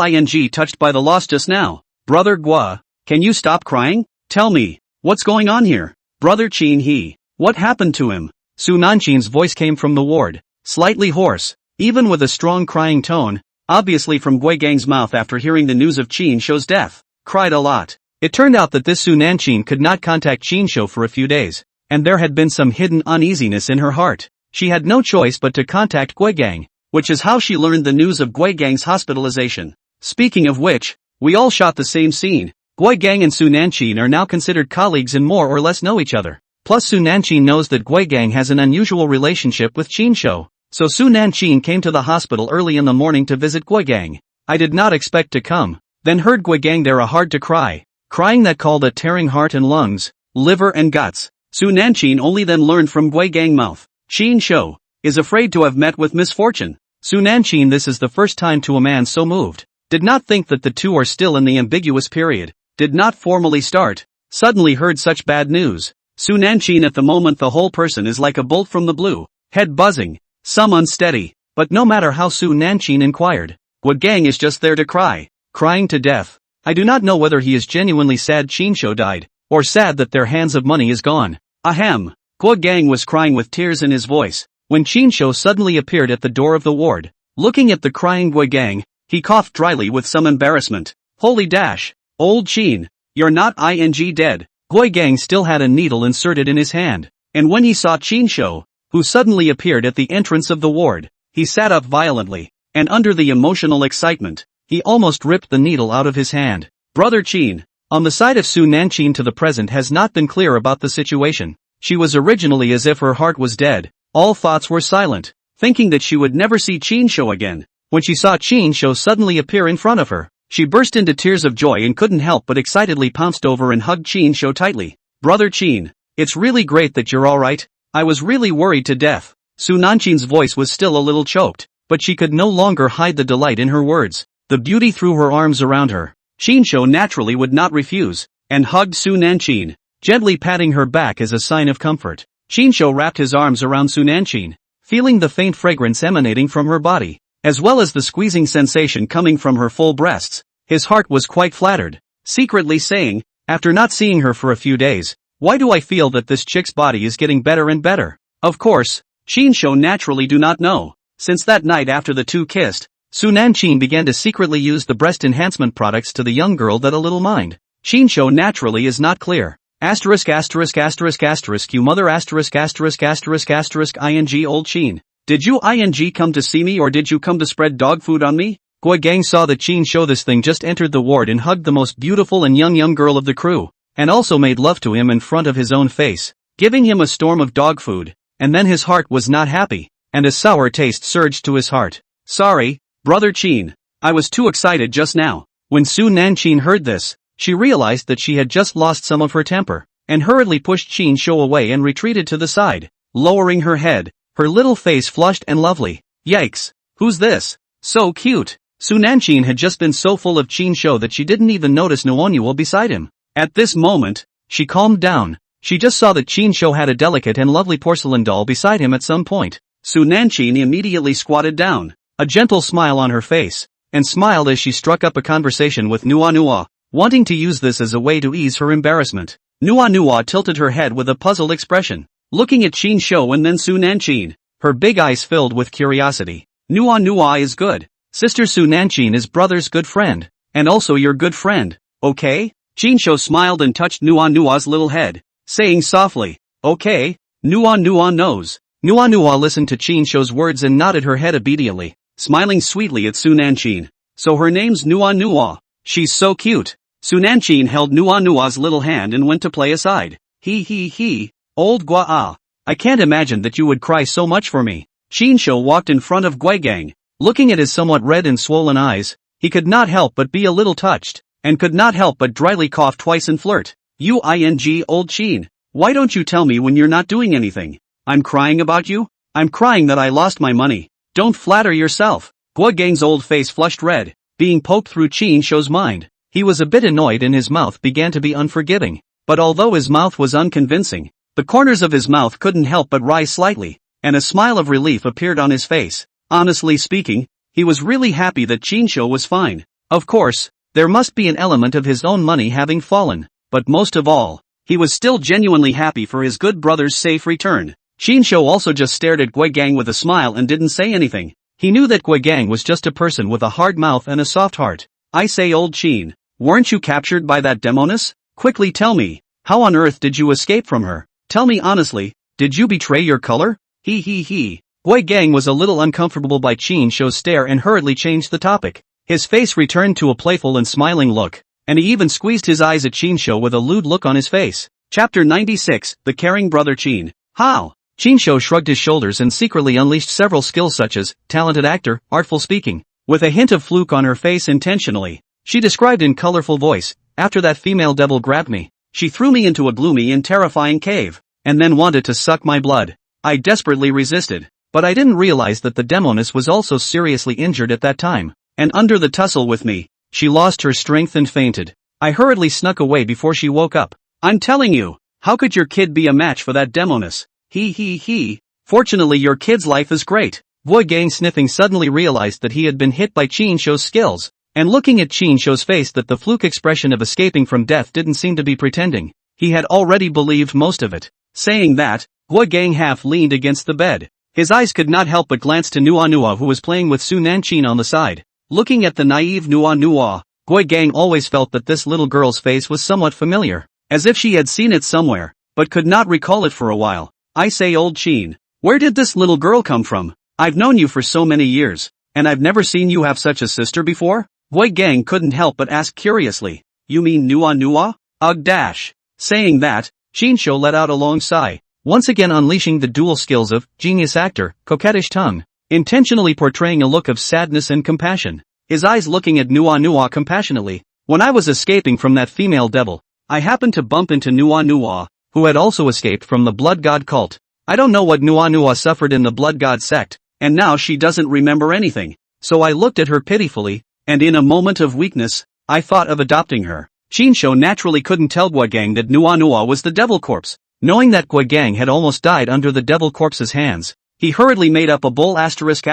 touched by the loss just now. Brother Gua, can you stop crying? Tell me, what's going on here? Brother Chin what happened to him? Su Nanchin's voice came from the ward, slightly hoarse, even with a strong crying tone, obviously from Gang's mouth after hearing the news of Chinsho's death. Cried a lot. It turned out that this Su Nanchin could not contact Chinsho for a few days, and there had been some hidden uneasiness in her heart. She had no choice but to contact Gang, which is how she learned the news of Gang's hospitalization. Speaking of which, we all shot the same scene. Gang and Su Nanchin are now considered colleagues and more or less know each other. Plus Su Nanchin knows that Gang has an unusual relationship with Chinsho. So Su Nanchin came to the hospital early in the morning to visit Gang. I did not expect to come. Then heard Gang there hard to cry. Crying that called a tearing heart and lungs, liver and guts. Su Nanchin only then learned from Gang mouth. Chinsho is afraid to have met with misfortune. Su Nanchin this is the first time to a man so moved. Did not think that the two are still in the ambiguous period. Did not formally start. Suddenly heard such bad news. Su Nanchin at the moment the whole person is like a bolt from the blue. Head buzzing. Some unsteady. But no matter how Su Nanchin inquired. Gang is just there to cry. Crying to death. I do not know whether he is genuinely sad Chinsho died, or sad that their hands of money is gone. Ahem. Gang was crying with tears in his voice, when Chinsho suddenly appeared at the door of the ward. Looking at the crying Gang, he coughed dryly with some embarrassment. Holy dash. Old Chin, you're not dead. Gang still had a needle inserted in his hand, and when he saw Chinsho, who suddenly appeared at the entrance of the ward, he sat up violently, and under the emotional excitement, he almost ripped the needle out of his hand. Brother Chin, on the side of Su Nanchin to the present has not been clear about the situation. She was originally as if her heart was dead. All thoughts were silent, thinking that she would never see Chinsho again. When she saw Chinsho suddenly appear in front of her, she burst into tears of joy and couldn't help but excitedly pounced over and hugged Chinsho tightly. Brother Chin, it's really great that you're alright. I was really worried to death. Su Nanchin's voice was still a little choked, but she could no longer hide the delight in her words. The beauty threw her arms around her. Chinsho naturally would not refuse, and hugged Su Nanchin, gently patting her back as a sign of comfort. Chinsho wrapped his arms around Su Nanchin, feeling the faint fragrance emanating from her body, as well as the squeezing sensation coming from her full breasts. His heart was quite flattered, secretly saying, after not seeing her for a few days, why do I feel that this chick's body is getting better and better? Of course, Qinsho naturally do not know. Since that night after the two kissed, Su Nanqing began to secretly use the breast enhancement products to the young girl that a little mind. Qinsho naturally is not clear. Asterisk asterisk asterisk asterisk you mother asterisk asterisk asterisk asterisk ing old Qin. Did you ing come to see me or did you come to spread dog food on me? Gui Gang saw that Qinsho this thing just entered the ward and hugged the most beautiful and young girl of the crew, and also made love to him in front of his own face, giving him a storm of dog food, and then his heart was not happy, and a sour taste surged to his heart. Sorry, brother Qin. I was too excited just now. When Su Nanqing heard this, she realized that she had just lost some of her temper, and hurriedly pushed Qinsho away and retreated to the side, lowering her head, her little face flushed and lovely. Yikes! Who's this? So cute! Su Nanqing had just been so full of Qinsho that she didn't even notice Nuonuo beside him. At this moment, she calmed down. She just saw that Qinsho had a delicate and lovely porcelain doll beside him at some point. Su Nanqing immediately squatted down, a gentle smile on her face, and smiled as she struck up a conversation with Nuonuo, wanting to use this as a way to ease her embarrassment. Nuonuo tilted her head with a puzzled expression, looking at Qinsho and then Su Nanqing, her big eyes filled with curiosity. Nuonuo is good. Sister Su Nanqing is brother's good friend, and also your good friend, okay? Qinsho smiled and touched Nuonuo's little head, saying softly, okay, Nuonuo knows. Nuonuo listened to Qinsho's words and nodded her head obediently, smiling sweetly at Su Nanqing. So her name's Nuonuo. She's so cute. Su Nanqing held Nuonuo's little hand and went to play aside. He, old Gua. I can't imagine that you would cry so much for me. Qinsho walked in front of Gui Gang. Looking at his somewhat red and swollen eyes, he could not help but be a little touched, and could not help but dryly cough twice and flirt. You old Qin, why don't you tell me when you're not doing anything? I'm crying about you? I'm crying that I lost my money. Don't flatter yourself. Gui Gang's old face flushed red, being poked through Qinsho's mind. He was a bit annoyed and his mouth began to be unforgiving, but although his mouth was unconvincing, the corners of his mouth couldn't help but rise slightly, and a smile of relief appeared on his face. Honestly speaking, he was really happy that Qinsho was fine. Of course, there must be an element of his own money having fallen, but most of all, he was still genuinely happy for his good brother's safe return. Qinsho also just stared at Gui Gang with a smile and didn't say anything. He knew that Gui Gang was just a person with a hard mouth and a soft heart. I say old Qin, weren't you captured by that demoness? Quickly tell me, how on earth did you escape from her? Tell me honestly, did you betray your color? He. Gui Gang was a little uncomfortable by Qinsho's stare and hurriedly changed the topic. His face returned to a playful and smiling look, and he even squeezed his eyes at Qinsho with a lewd look on his face. Chapter 96, The Caring Brother Qin. How? Qinsho shrugged his shoulders and secretly unleashed several skills such as, talented actor, artful speaking, with a hint of fluke on her face intentionally. She described in colorful voice, after that female devil grabbed me, she threw me into a gloomy and terrifying cave, and then wanted to suck my blood. I desperately resisted. But I didn't realize that the demoness was also seriously injured at that time, and under the tussle with me, she lost her strength and fainted. I hurriedly snuck away before she woke up. I'm telling you, how could your kid be a match for that demoness? He. Fortunately your kid's life is great. Gui Gang sniffing suddenly realized that he had been hit by Qinsho's skills, and looking at Qinsho's face that the fluke expression of escaping from death didn't seem to be pretending. He had already believed most of it. Saying that, Gui Gang half leaned against the bed. His eyes could not help but glance to Nuonuo who was playing with Su Nanqing on the side. Looking at the naive Nuonuo, Gui Gang always felt that this little girl's face was somewhat familiar, as if she had seen it somewhere, but could not recall it for a while. I say old Qin, where did this little girl come from? I've known you for so many years, and I've never seen you have such a sister before? Gui Gang couldn't help but ask curiously, you mean Nuonuo? Ugh dash. Saying that, Qinsho let out a long sigh, once again unleashing the dual skills of genius actor, coquettish tongue, intentionally portraying a look of sadness and compassion, his eyes looking at Nuonuo compassionately. When I was escaping from that female devil, I happened to bump into Nuonuo, who had also escaped from the blood god cult. I don't know what Nuonuo suffered in the blood god sect, and now she doesn't remember anything, so I looked at her pitifully, and in a moment of weakness, I thought of adopting her. Qinsho naturally couldn't tell Gui Gang that Nuonuo was the devil corpse. Knowing that Gui Gang had almost died under the devil corpse's hands, he hurriedly made up a bull asterisk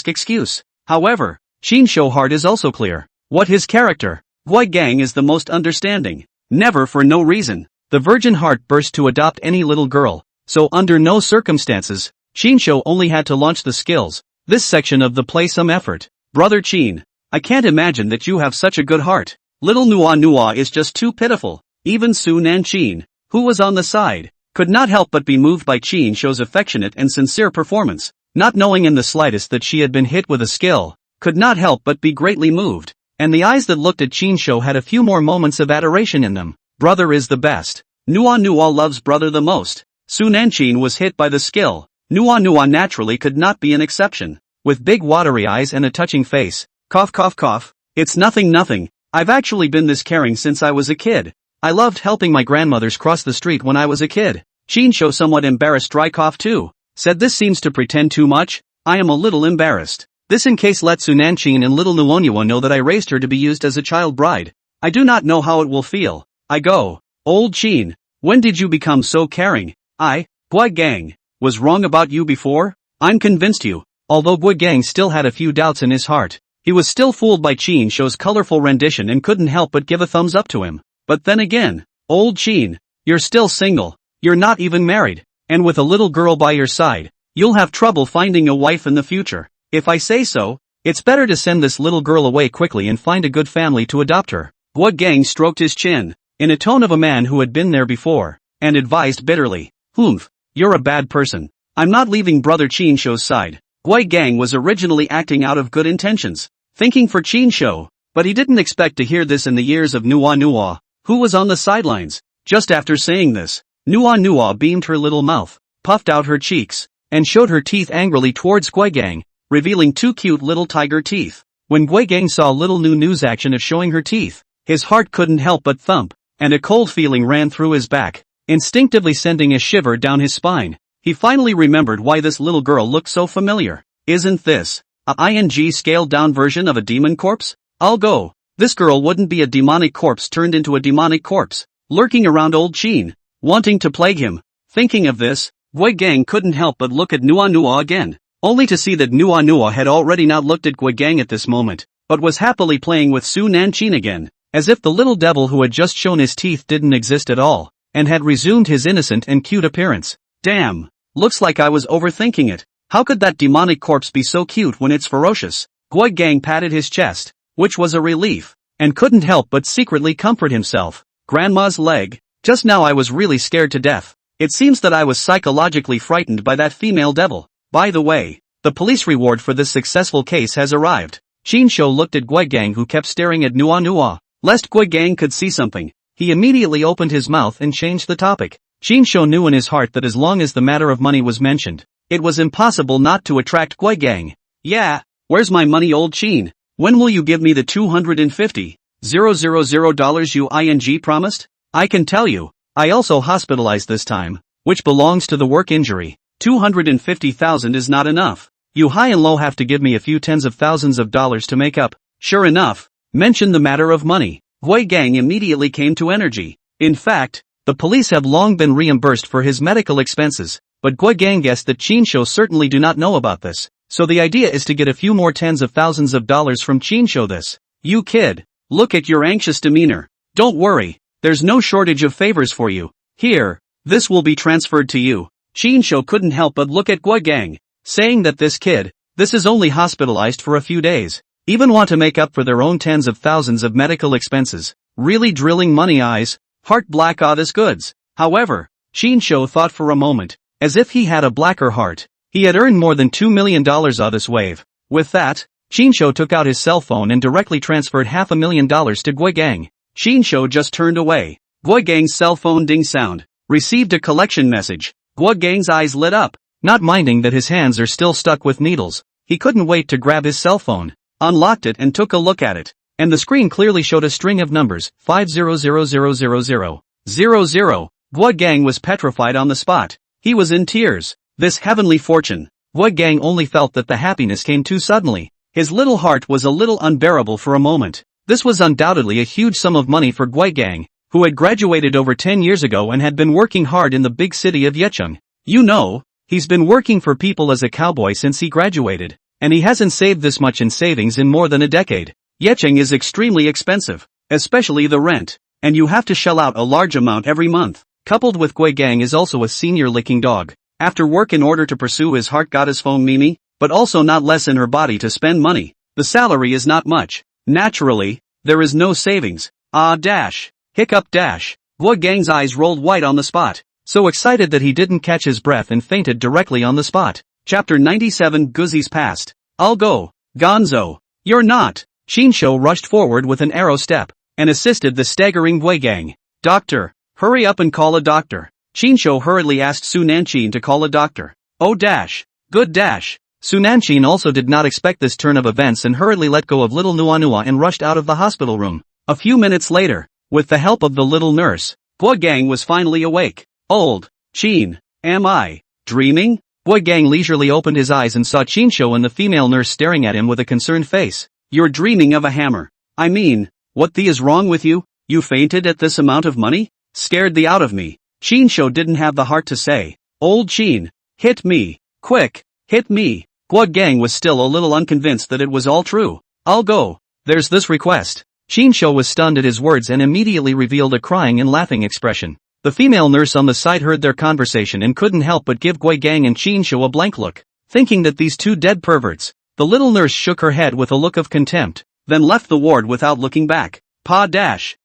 excuse. However, Qinsho's heart is also clear. What his character? Gui Gang is the most understanding. Never for no reason. The virgin heart burst to adopt any little girl, so under no circumstances, Chinsho only had to launch the skills. This section of the play some effort. Brother Chin, I can't imagine that you have such a good heart. Little Nua is just too pitiful. Even Su Nanchin, who was on the side, could not help but be moved by Chinsho's affectionate and sincere performance. Not knowing in the slightest that she had been hit with a skill, could not help but be greatly moved. And the eyes that looked at Chinsho had a few more moments of adoration in them. Brother is the best. Nua loves brother the most. Su Nanchin was hit by the skill. Nua naturally could not be an exception. With big watery eyes and a touching face. Cough cough cough. It's nothing. I've actually been this caring since I was a kid. I loved helping my grandmothers cross the street when I was a kid. Chinsho, somewhat embarrassed, dry cough too. Said this seems to pretend too much. I am a little embarrassed. This in case let Su Nanchin and little Nuonua know that I raised her to be used as a child bride. I do not know how it will feel. I go. Old Chin, when did you become so caring? Gui Gang, was wrong about you before? I'm convinced you. Although Gui Gang still had a few doubts in his heart, he was still fooled by Chinsho's colorful rendition and couldn't help but give a thumbs up to him. But then again, old Chin, you're still single. You're not even married. And with a little girl by your side, you'll have trouble finding a wife in the future. If I say so, it's better to send this little girl away quickly and find a good family to adopt her. Gui Gang stroked his chin, in a tone of a man who had been there before, and advised bitterly, Humph, you're a bad person. I'm not leaving brother Chinsho's side. Gui Gang was originally acting out of good intentions, thinking for Chinsho, but he didn't expect to hear this in the ears of Nua, who was on the sidelines. Just after saying this, Nua beamed her little mouth, puffed out her cheeks, and showed her teeth angrily towards Gui Gang, revealing two cute little tiger teeth. When Gui Gang saw little Nu's action of showing her teeth, his heart couldn't help but thump, and a cold feeling ran through his back, instinctively sending a shiver down his spine. He finally remembered why this little girl looked so familiar. Isn't this a ing scaled down version of a demon corpse? I'll go. This girl wouldn't be a demonic corpse turned into a demonic corpse, lurking around old Chin, wanting to plague him. Thinking of this, Gui Gang couldn't help but look at Nua again, only to see that Nua had already not looked at Gui Gang at this moment, but was happily playing with Su Nanchin again, as if the little devil who had just shown his teeth didn't exist at all, and had resumed his innocent and cute appearance. Damn, looks like I was overthinking it. How could that demonic corpse be so cute when it's ferocious? Gui Gang patted his chest, which was a relief, and couldn't help but secretly comfort himself. Grandma's leg. Just now I was really scared to death. It seems that I was psychologically frightened by that female devil. By the way, the police reward for this successful case has arrived. Chinsho looked at Gui Gang, who kept staring at Nua. Lest Gui Gang could see something, he immediately opened his mouth and changed the topic. Chinsho knew in his heart that as long as the matter of money was mentioned, it was impossible not to attract Gui Gang. Yeah, where's my money, old Chin? When will you give me the $250,000 you ing promised? I can tell you, I also hospitalized this time, which belongs to the work injury. 250,000 is not enough. You high and low have to give me a few tens of thousands of dollars to make up. Sure enough, mention the matter of money. Gui Gang immediately came to energy. In fact, the police have long been reimbursed for his medical expenses, but Gui Gang guessed that Chinsho certainly do not know about this, so the idea is to get a few more tens of thousands of dollars from Chinsho. This. You kid, look at your anxious demeanor. Don't worry, there's no shortage of favors for you. Here, this will be transferred to you. Chinsho couldn't help but look at Gui Gang, saying that this is only hospitalized for a few days. Even want to make up for their own tens of thousands of medical expenses. Really drilling money eyes, heart black this goods. However, Chinsho thought for a moment, as if he had a blacker heart. He had earned more than $2 million this wave. With that, Chinsho took out his cell phone and directly transferred $500,000 to Gui Gang. Chinsho just turned away. Gui Gang's cell phone ding sound. Received a collection message. Gui Gang's eyes lit up, not minding that his hands are still stuck with needles. He couldn't wait to grab his cell phone, unlocked it and took a look at it, and the screen clearly showed a string of numbers, 50000000. Gui Gang was petrified on the spot. He was in tears. This heavenly fortune. Gui Gang only felt that the happiness came too suddenly. His little heart was a little unbearable for a moment. This was undoubtedly a huge sum of money for Gui Gang, who had graduated over 10 years ago and had been working hard in the big city of Yecheng. You know, he's been working for people as a cowboy since he graduated, and he hasn't saved this much in savings in more than a decade. Yecheng is extremely expensive, especially the rent, and you have to shell out a large amount every month. coupled with Gui Gang is also a senior licking dog. After work in order to pursue his heart goddess Feng Mimi, but also not less in her body to spend money. The salary is not much. Naturally, there is no savings. Dash. Hiccup dash. Gui Gang's eyes rolled white on the spot, so excited that he didn't catch his breath and fainted directly on the spot. Chapter 97 Guzzi's Past. I'll go. Gonzo. You're not. Shinsho rushed forward with an arrow step, and assisted the staggering Gui Gang. Doctor. Hurry up and call a doctor. Shinsho hurriedly asked Su Nanchin to call a doctor. Oh dash. Good dash. Su Nanchin also did not expect this turn of events and hurriedly let go of little Nuanua and rushed out of the hospital room. A few minutes later, with the help of the little nurse, Gui Gang was finally awake. Old Chin, am I dreaming? Gui Gang leisurely opened his eyes and saw Shinsho and the female nurse staring at him with a concerned face. You're dreaming of a hammer. I mean, what the is wrong with you? You fainted at this amount of money? Scared the out of me. Shinsho didn't have the heart to say. Old Chin, hit me. Quick, hit me. Gui Gang was still a little unconvinced that it was all true. I'll go. There's this request. Shinsho was stunned at his words and immediately revealed a crying and laughing expression. The female nurse on the side heard their conversation and couldn't help but give Gui Gang and Shinsho a blank look, thinking that these two dead perverts. The little nurse shook her head with a look of contempt, then left the ward without looking back. Pa dash.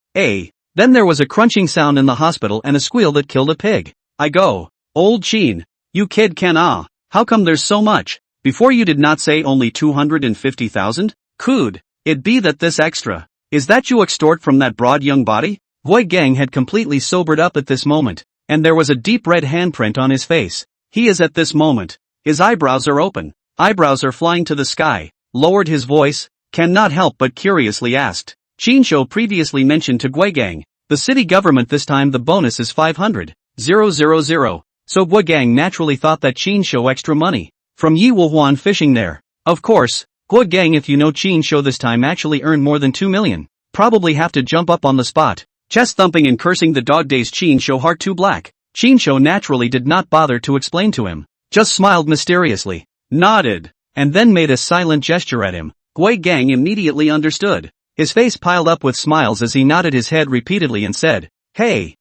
Then there was a crunching sound in the hospital and a squeal that killed a pig. I go. Old Chin. You kid can how come there's so much? Before you did not say only 250,000? Could it be that this extra? Is that you extort from that broad young body? Gui Gang had completely sobered up at this moment, and there was a deep red handprint on his face. He is at this moment. His eyebrows are open. Eyebrows are flying to the sky. Lowered his voice, cannot help but curiously asked. Shinsho previously mentioned to Gui Gang, the city government this time the bonus is 500,000. So Gui Gang naturally thought that Shinsho extra money. From Yi Wuhuan fishing there. Of course, Gui Gang if you know Shinsho this time actually earned more than 2 million. Probably have to jump up on the spot. Chest thumping and cursing the dog days Shinsho heart too black. Shinsho naturally did not bother to explain to him. Just smiled mysteriously. Nodded. And then made a silent gesture at him. Gui Gang immediately understood. His face piled up with smiles as he nodded his head repeatedly and said, Hey,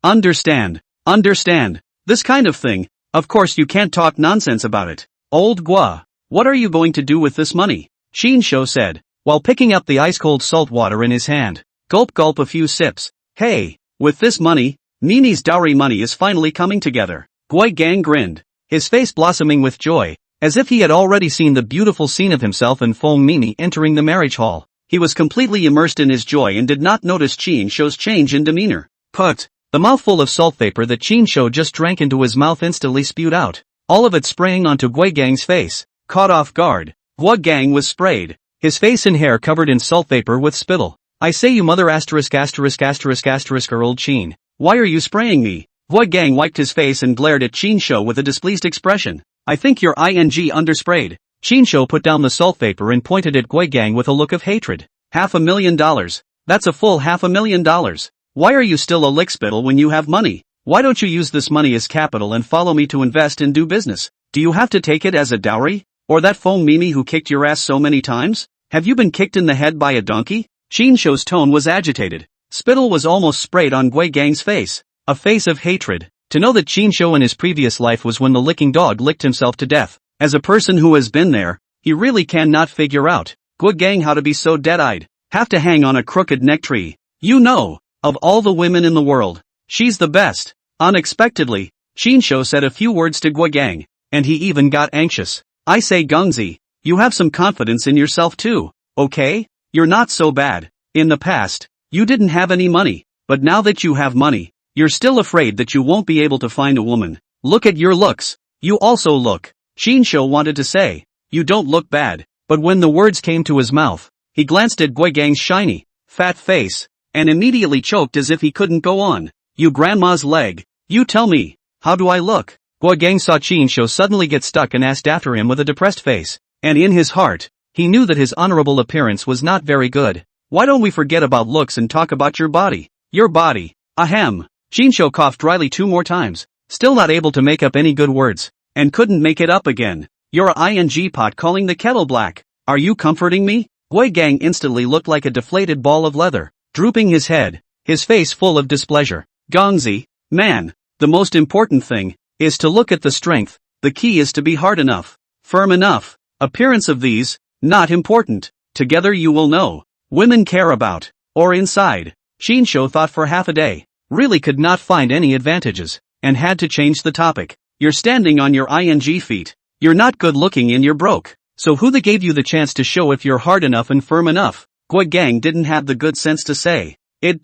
understand. This kind of thing, of course you can't talk nonsense about it. Old Gua, what are you going to do with this money? Shinsho said, while picking up the ice-cold salt water in his hand. Gulp a few sips. Hey, with this money, Mimi's dowry money is finally coming together. Gui Gang grinned, his face blossoming with joy, as if he had already seen the beautiful scene of himself and Feng Mimi entering the marriage hall. He was completely immersed in his joy and did not notice Shinsho's change in demeanor. Put. The mouthful of salt vapor that Shinsho just drank into his mouth instantly spewed out, all of it spraying onto Gui Gang's face. Caught off guard, Gui Gang was sprayed, his face and hair covered in salt vapor with spittle. I say you mother asterisk old Chin. Why are you spraying me? Gui Gang wiped his face and glared at Shinsho with a displeased expression. I think you're undersprayed. Shinsho put down the salt vapor and pointed at Gui Gang with a look of hatred. $500,000. That's a full $500,000. Why are you still a lickspittle when you have money? Why don't you use this money as capital and follow me to invest and do business? Do you have to take it as a dowry? Or that Feng Mimi who kicked your ass so many times? Have you been kicked in the head by a donkey? Shinsho's tone was agitated. Spittle was almost sprayed on Gui Gang's face. A face of hatred. To know that Shinsho in his previous life was when the licking dog licked himself to death. As a person who has been there, he really cannot figure out, Gui Gang how to be so dead-eyed. Have to hang on a crooked neck tree. You know. Of all the women in the world, she's the best. Unexpectedly, Shinsho said a few words to Gui Gang, and he even got anxious. I say Gungzi, you have some confidence in yourself too, okay? You're not so bad. In the past, you didn't have any money, but now that you have money, you're still afraid that you won't be able to find a woman. Look at your looks. You also look. Shinsho wanted to say, you don't look bad, but when the words came to his mouth, he glanced at Gui Gang's shiny, fat face, and immediately choked as if he couldn't go on. You grandma's leg. You tell me, how do I look? Gui Gang saw Shinsho suddenly get stuck and asked after him with a depressed face, and in his heart, he knew that his honorable appearance was not very good. Why don't we forget about looks and talk about your body? Your body. Ahem. Shinsho coughed dryly 2 more times, still not able to make up any good words, and couldn't make it up again. You're a ing pot calling the kettle black. Are you comforting me? Gui Gang instantly looked like a deflated ball of leather. Drooping his head, his face full of displeasure. Gongzi, Man, the most important thing is to look at the strength. The key is to be hard enough, firm enough. Appearance of these, not important. Together you will know. Women care about, or inside. Shinsho thought for half a day, really could not find any advantages, and had to change the topic. You're standing on your ing feet. You're not good looking and you're broke. So who the gave you the chance to show if you're hard enough and firm enough? Gui Gang didn't have the good sense to say it.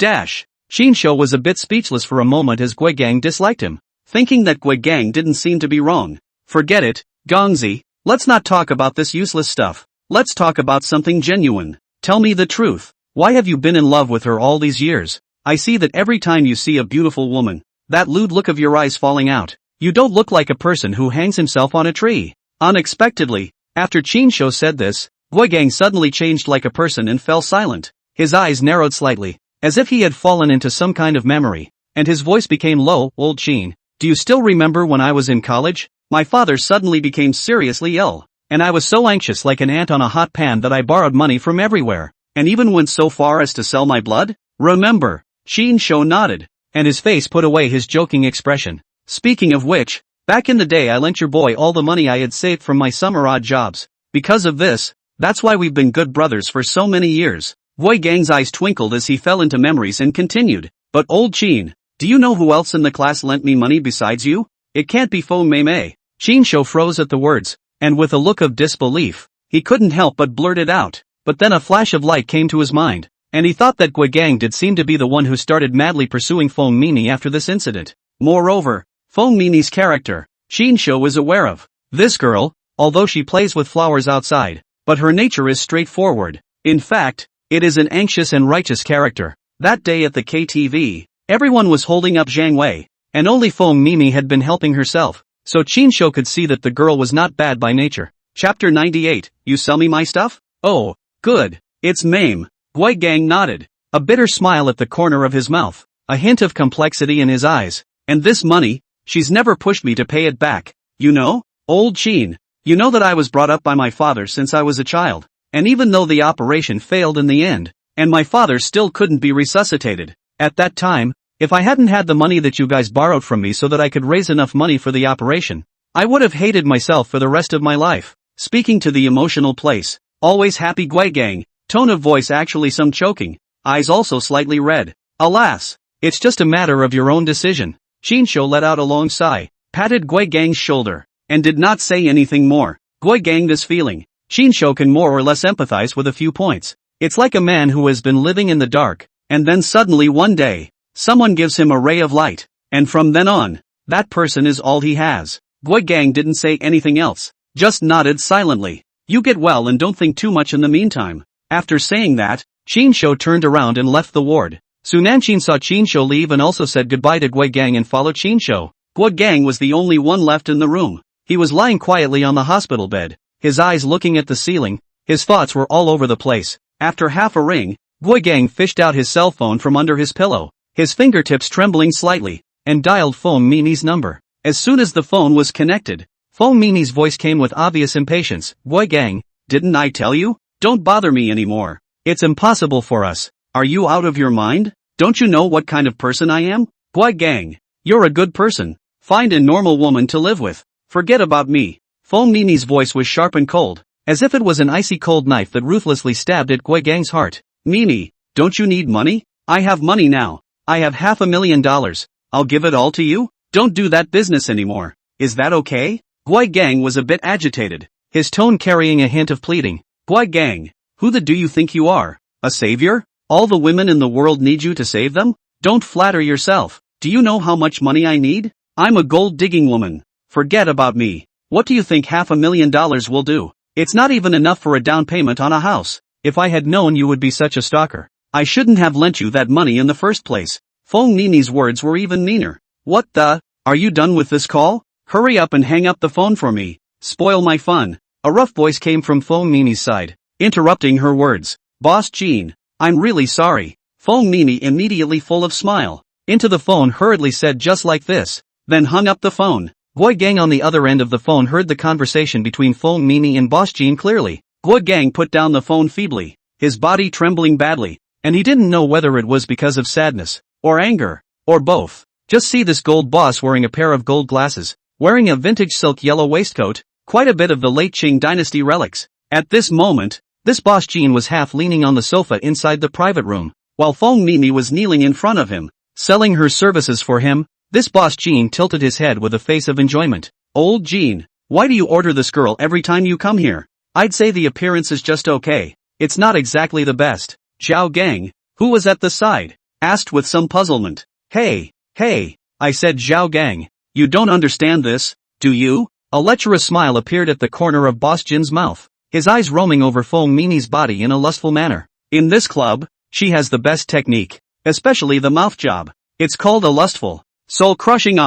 Shinsho was a bit speechless for a moment as Gui Gang disliked him, thinking that Gui Gang didn't seem to be wrong. Forget it, Gongzi, let's not talk about this useless stuff. Let's talk about something genuine. Tell me the truth. Why have you been in love with her all these years? I see that every time you see a beautiful woman, that lewd look of your eyes falling out. You don't look like a person who hangs himself on a tree. Unexpectedly, after Shinsho said this, Gui Gang suddenly changed like a person and fell silent. His eyes narrowed slightly, as if he had fallen into some kind of memory, and his voice became low. Old Shin, do you still remember when I was in college? My father suddenly became seriously ill, and I was so anxious like an ant on a hot pan that I borrowed money from everywhere, and even went so far as to sell my blood? Remember? Shinsho nodded, and his face put away his joking expression. Speaking of which, back in the day I lent your boy all the money I had saved from my summer odd jobs. Because of this, that's why we've been good brothers for so many years. Gui Gang's eyes twinkled as he fell into memories and continued, but old Shin, do you know who else in the class lent me money besides you? It can't be Feng Mei. Shinsho froze at the words, and with a look of disbelief, he couldn't help but blurt it out. But then a flash of light came to his mind, and he thought that Gui Gang did seem to be the one who started madly pursuing Feng Mei after this incident. Moreover, Feng Mei's character, Shinsho was aware of. This girl, although she plays with flowers outside, but her nature is straightforward. In fact, it is an anxious and righteous character. That day at the KTV, everyone was holding up Zhang Wei, and only Feng Mei had been helping herself, so Shinsho could see that the girl was not bad by nature. Chapter 98, You sell me my stuff? Oh, good. It's Mame. Gui Gang nodded, a bitter smile at the corner of his mouth, a hint of complexity in his eyes. And this money, she's never pushed me to pay it back. You know, old Shin, you know that I was brought up by my father since I was a child, and even though the operation failed in the end, and my father still couldn't be resuscitated, at that time, if I hadn't had the money that you guys borrowed from me so that I could raise enough money for the operation, I would have hated myself for the rest of my life. Speaking to the emotional place, always happy Gui Gang, tone of voice actually some choking, eyes also slightly red. Alas, it's just a matter of your own decision. Shinsho let out a long sigh, patted Gui Gang's shoulder, and did not say anything more. Gui Gang, this feeling, Shinsho can more or less empathize with a few points. It's like a man who has been living in the dark, and then suddenly one day, someone gives him a ray of light, and from then on, that person is all he has. Gui Gang didn't say anything else, just nodded silently. You get well and don't think too much in the meantime. After saying that, Shinsho turned around and left the ward. Sunanshin saw Shinsho leave and also said goodbye to Gui Gang and followed Shinsho. Gui Gang was the only one left in the room. He was lying quietly on the hospital bed, his eyes looking at the ceiling. His thoughts were all over the place. After half a ring, Gui Gang fished out his cell phone from under his pillow, his fingertips trembling slightly, and dialed Feng Mei's number. As soon as the phone was connected, Feng Mei's voice came with obvious impatience. Gui Gang, didn't I tell you? Don't bother me anymore. It's impossible for us. Are you out of your mind? Don't you know what kind of person I am? Gui Gang, you're a good person. Find a normal woman to live with. Forget about me. Feng Mei's voice was sharp and cold, as if it was an icy cold knife that ruthlessly stabbed at Gui Gang's heart. Mei, don't you need money? I have money now. I have $500,000. I'll give it all to you. Don't do that business anymore. Is that okay? Gui Gang was a bit agitated, his tone carrying a hint of pleading. Gui Gang, who the do you think you are? A savior? All the women in the world need you to save them? Don't flatter yourself. Do you know how much money I need? I'm a gold-digging woman. Forget about me. What do you think $500,000 will do? It's not even enough for a down payment on a house. If I had known you would be such a stalker, I shouldn't have lent you that money in the first place. Feng Mei's words were even meaner. What the? Are you done with this call? Hurry up and hang up the phone for me. Spoil my fun. A rough voice came from Feng Mei's side, interrupting her words. Boss Jean, I'm really sorry. Feng Mei, immediately full of smile, into the phone hurriedly said just like this, then hung up the phone. Gui Gang on the other end of the phone heard the conversation between Feng Mei and Boss Jean clearly. Gui Gang put down the phone feebly, his body trembling badly, and he didn't know whether it was because of sadness, or anger, or both. Just see this gold boss wearing a pair of gold glasses, wearing a vintage silk yellow waistcoat, quite a bit of the late Qing dynasty relics. At this moment, this boss Jean was half leaning on the sofa inside the private room, while Feng Mimi was kneeling in front of him, selling her services for him. This boss Jean tilted his head with a face of enjoyment. Old Jean, why do you order this girl every time you come here? I'd say the appearance is just okay. It's not exactly the best. Zhao Gang, who was at the side, asked with some puzzlement. Hey, I said Zhao Gang. You don't understand this, do you? A lecherous smile appeared at the corner of Boss Jin's mouth, his eyes roaming over Feng Mimi's body in a lustful manner. In this club, she has the best technique, especially the mouth job. It's called a lustful, soul-crushing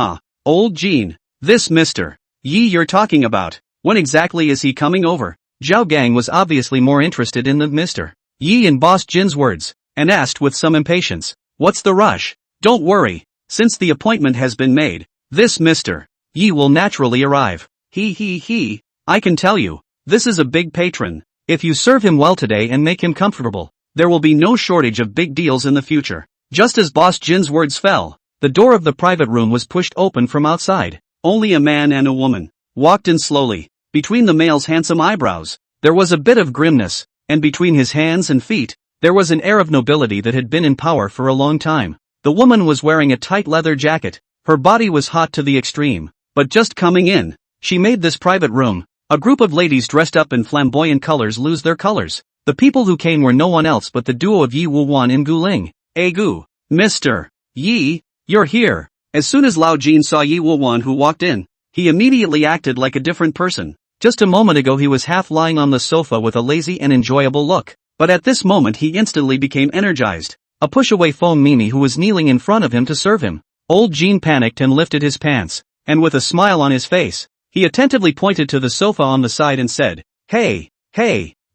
Old Jean, this Mr. Yi you're talking about, when exactly is he coming over? Zhao Gang was obviously more interested in the Mr. Yi in Boss Jin's words, and asked with some impatience. What's the rush? Don't worry, since the appointment has been made, this Mr. Yi will naturally arrive. He, I can tell you, this is a big patron. If you serve him well today and make him comfortable, there will be no shortage of big deals in the future. Just as Boss Jin's words fell, the door of the private room was pushed open from outside. Only a man and a woman walked in slowly. Between the male's handsome eyebrows, there was a bit of grimness, and between his hands and feet, there was an air of nobility that had been in power for a long time. The woman was wearing a tight leather jacket. Her body was hot to the extreme, but just coming in, she made this private room. A group of ladies dressed up in flamboyant colors lose their colors. The people who came were no one else but the duo of Yi Wuwan and Gu Ling. Gu, Mr. Yi, you're here. As soon as Lao Jin saw Yi Wuwan who walked in, he immediately acted like a different person. Just a moment ago he was half lying on the sofa with a lazy and enjoyable look, but at this moment he instantly became energized. A push away Feng Mimi who was kneeling in front of him to serve him. Old Jean panicked and lifted his pants, and with a smile on his face, he attentively pointed to the sofa on the side and said, Hey,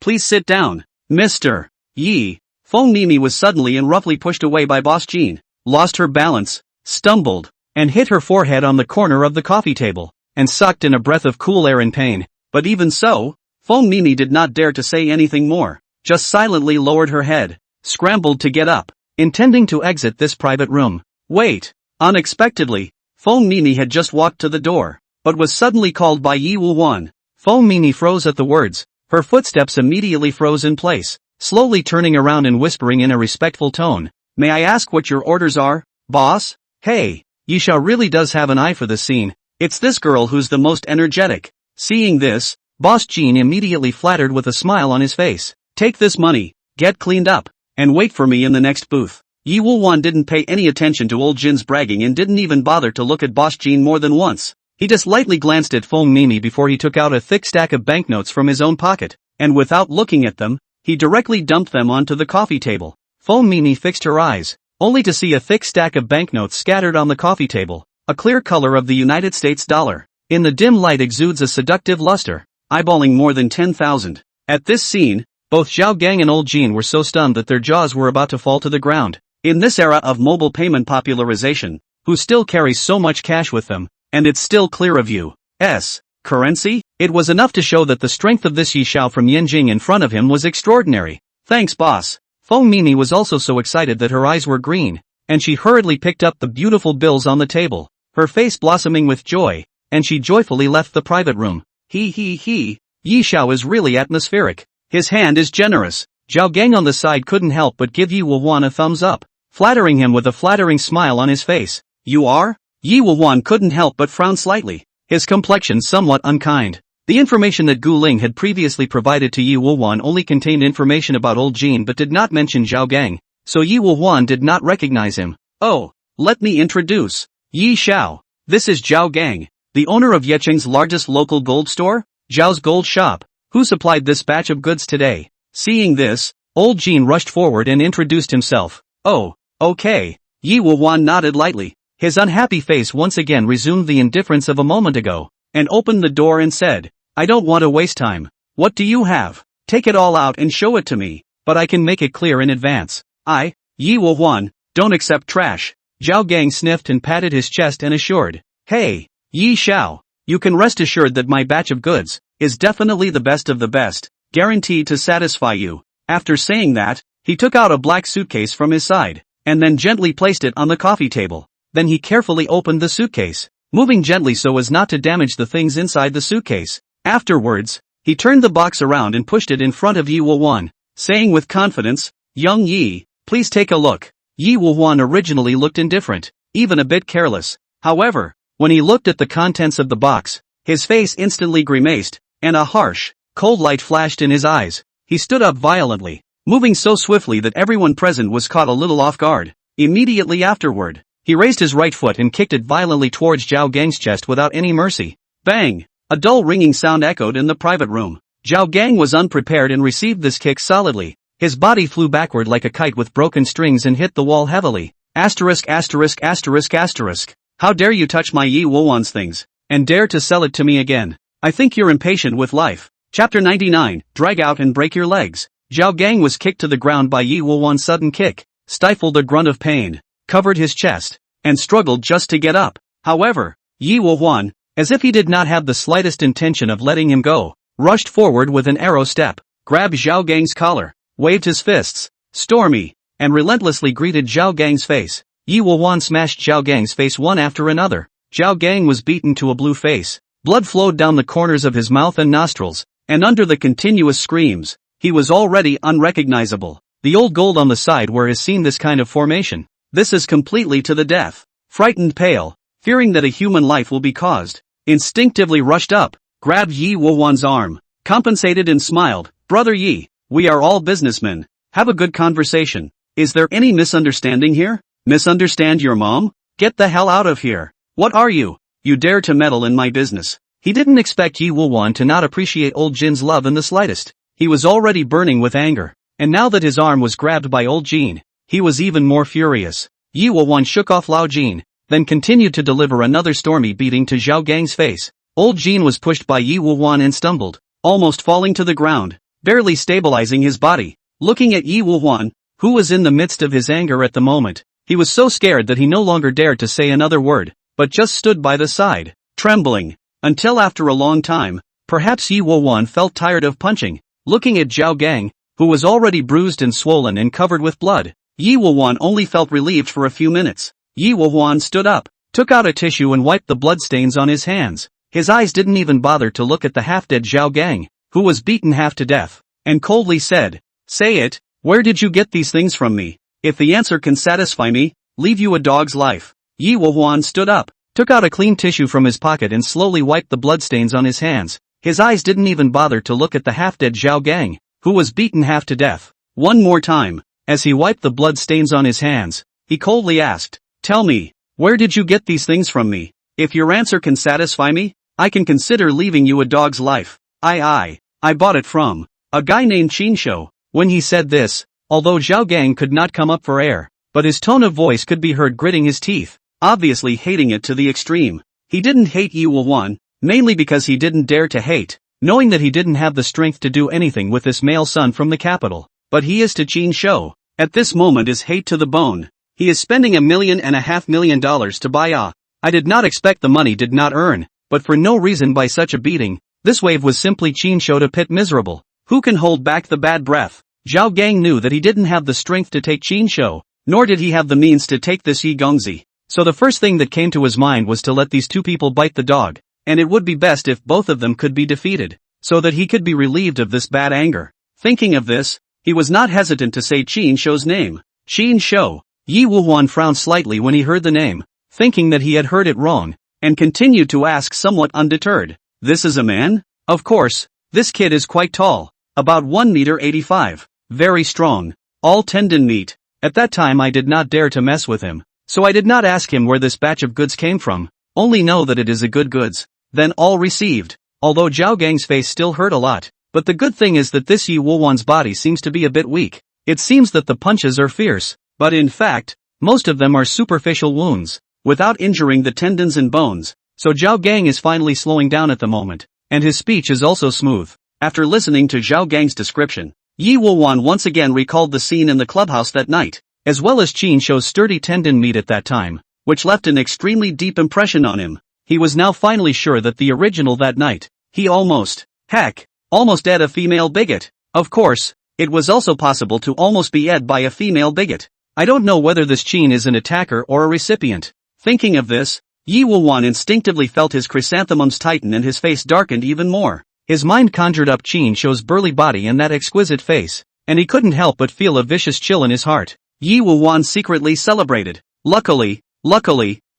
please sit down, Mr. Yi. Feng Mimi was suddenly and roughly pushed away by Boss Jean, lost her balance, stumbled, and hit her forehead on the corner of the coffee table, and sucked in a breath of cool air in pain. But even so, Feng Mimi did not dare to say anything more, just silently lowered her head, scrambled to get up, intending to exit this private room. Wait! Unexpectedly, Feng Mimi had just walked to the door, but was suddenly called by Yi Wuwan. Feng Mimi froze at the words, her footsteps immediately froze in place, slowly turning around and whispering in a respectful tone, May I ask what your orders are, boss? Hey, Yi Xiao really does have an eye for this scene. It's this girl who's the most energetic. Seeing this, Boss Jean immediately flattered with a smile on his face. Take this money, get cleaned up, and wait for me in the next booth. Yi Wuwan didn't pay any attention to old Jin's bragging and didn't even bother to look at Boss Jean more than once. He just lightly glanced at Feng Mimi before he took out a thick stack of banknotes from his own pocket, and without looking at them, he directly dumped them onto the coffee table. Feng Mimi fixed her eyes, only to see a thick stack of banknotes scattered on the coffee table, a clear color of the United States dollar. In the dim light exudes a seductive luster, eyeballing more than 10,000. At this scene, both Zhao Gang and Old Jean were so stunned that their jaws were about to fall to the ground. In this era of mobile payment popularization, who still carries so much cash with them, and it's still clear of U.S. currency, it was enough to show that the strength of this Yi Xiao from Yanjing in front of him was extraordinary. Thanks boss. Feng Mimi was also so excited that her eyes were green, and she hurriedly picked up the beautiful bills on the table, her face blossoming with joy, and she joyfully left the private room. Yi Xiao is really atmospheric. His hand is generous. Zhao Gang on the side couldn't help but give Yi Wuwan a thumbs up, flattering him with a flattering smile on his face. You are? Yi Wuwan couldn't help but frown slightly, his complexion somewhat unkind. The information that Gu Ling had previously provided to Yi Wuwan only contained information about Old Jean but did not mention Zhao Gang, so Yi Wuwan did not recognize him. Oh, let me introduce Yi Xiao. This is Zhao Gang, the owner of Yecheng's largest local gold store, Zhao's Gold Shop, who supplied this batch of goods today. Seeing this, Old Jean rushed forward and introduced himself. Oh, okay. Yi Wuwan nodded lightly. His unhappy face once again resumed the indifference of a moment ago, and opened the door and said, I don't want to waste time. What do you have? Take it all out and show it to me, but I can make it clear in advance. Yi Wuwan, don't accept trash. Zhao Gang sniffed and patted his chest and assured, Hey, Yi Xiao, you can rest assured that my batch of goods is definitely the best of the best, guaranteed to satisfy you. After saying that, he took out a black suitcase from his side, and then gently placed it on the coffee table. Then he carefully opened the suitcase, moving gently so as not to damage the things inside the suitcase. Afterwards, he turned the box around and pushed it in front of Yi Woo-won, saying with confidence, "Young Yi, please take a look." Yi Woo-won originally looked indifferent, even a bit careless. However, when he looked at the contents of the box, his face instantly grimaced, and a harsh, cold light flashed in his eyes. He stood up violently, moving so swiftly that everyone present was caught a little off guard. Immediately afterward, he raised his right foot and kicked it violently towards Zhao Gang's chest without any mercy. Bang! A dull ringing sound echoed in the private room. Zhao Gang was unprepared and received this kick solidly. His body flew backward like a kite with broken strings and hit the wall heavily. Asterisk asterisk asterisk asterisk. How dare you touch my Yi Woo-won's things, and dare to sell it to me again? I think you're impatient with life. Chapter 99, Drag out and break your legs. Zhao Gang was kicked to the ground by Yi Woo-won's sudden kick, stifled a grunt of pain, covered his chest, and struggled just to get up. However, Yi Woo-won, as if he did not have the slightest intention of letting him go, rushed forward with an arrow step, grabbed Zhao Gang's collar, waved his fists, stormy, and relentlessly greeted Zhao Gang's face. Yi Woo-won smashed Zhao Gang's face one after another. Zhao Gang was beaten to a blue face. Blood flowed down the corners of his mouth and nostrils, and under the continuous screams, he was already unrecognizable. The old gold on the side where has seen this kind of formation. This is completely to the death. Frightened pale, fearing that a human life will be caused, instinctively rushed up, grabbed Yi Woo-won's arm, compensated and smiled. Brother Yi, we are all businessmen. Have a good conversation. Is there any misunderstanding here? Misunderstand your mom? Get the hell out of here. What are you? You dare to meddle in my business. He didn't expect Yi Woo-won to not appreciate old Jin's love in the slightest. He was already burning with anger, and now that his arm was grabbed by old Jin, he was even more furious. Yi Woo-won shook off Lao Jin, then continued to deliver another stormy beating to Zhao Gang's face. Old Jin was pushed by Yi Woo-won and stumbled, almost falling to the ground, barely stabilizing his body. Looking at Yi Woo-won, who was in the midst of his anger at the moment, he was so scared that he no longer dared to say another word, but just stood by the side, trembling, until after a long time, perhaps Yi Woo-won felt tired of punching. Looking at Zhao Gang, who was already bruised and swollen and covered with blood, Yi Woo-won only felt relieved for a few minutes. Yi Woo-won stood up, took out a tissue and wiped the bloodstains on his hands. His eyes didn't even bother to look at the half-dead Zhao Gang, who was beaten half to death, and coldly said, "Say it, where did you get these things from me? If the answer can satisfy me, leave you a dog's life." Yi Woo-won stood up, took out a clean tissue from his pocket and slowly wiped the bloodstains on his hands. His eyes didn't even bother to look at the half-dead Zhao Gang, who was beaten half to death. One more time, as he wiped the bloodstains on his hands, he coldly asked, "Tell me, where did you get these things from me? If your answer can satisfy me, I can consider leaving you a dog's life. I bought it from a guy named Qin Shou." When he said this, although Zhao Gang could not come up for air, but his tone of voice could be heard gritting his teeth, obviously hating it to the extreme. He didn't hate Yi Woo-won, mainly because he didn't dare to hate, knowing that he didn't have the strength to do anything with this male son from the capital. But he is to Qin Shou, at this moment is hate to the bone. He is spending $1.5 million to buy I did not expect the money did not earn, but for no reason by such a beating. This wave was simply Qin Shou to pit miserable. Who can hold back the bad breath? Zhao Gang knew that he didn't have the strength to take Qin Shou, nor did he have the means to take this Yi Gongzi. So the first thing that came to his mind was to let these two people bite the dog, and it would be best if both of them could be defeated, so that he could be relieved of this bad anger. Thinking of this, he was not hesitant to say Qin Shou's name. Qin Shou. Yi Woo-won frowned slightly when he heard the name, thinking that he had heard it wrong, and continued to ask somewhat undeterred, "This is a man? Of course, this kid is quite tall, about 1.85 meters, very strong, all tendon meat. At that time I did not dare to mess with him, so I did not ask him where this batch of goods came from, only know that it is a good goods." Then all received, although Zhao Gang's face still hurt a lot, but the good thing is that this Yi Woo-won's body seems to be a bit weak. It seems that the punches are fierce, but in fact, most of them are superficial wounds, without injuring the tendons and bones, so Zhao Gang is finally slowing down at the moment, and his speech is also smooth. After listening to Zhao Gang's description, Yi Woo-won once again recalled the scene in the clubhouse that night, as well as Qin Shou's sturdy tendon meat at that time, which left an extremely deep impression on him. He was now finally sure that the original that night, he almost ed a female bigot. Of course, it was also possible to almost be ed by a female bigot. I don't know whether this Qin is an attacker or a recipient. Thinking of this, Yi Wuwan instinctively felt his chrysanthemums tighten and his face darkened even more. His mind conjured up Qin Shou's burly body and that exquisite face, and he couldn't help but feel a vicious chill in his heart. Yi Wuwan secretly celebrated. Luckily,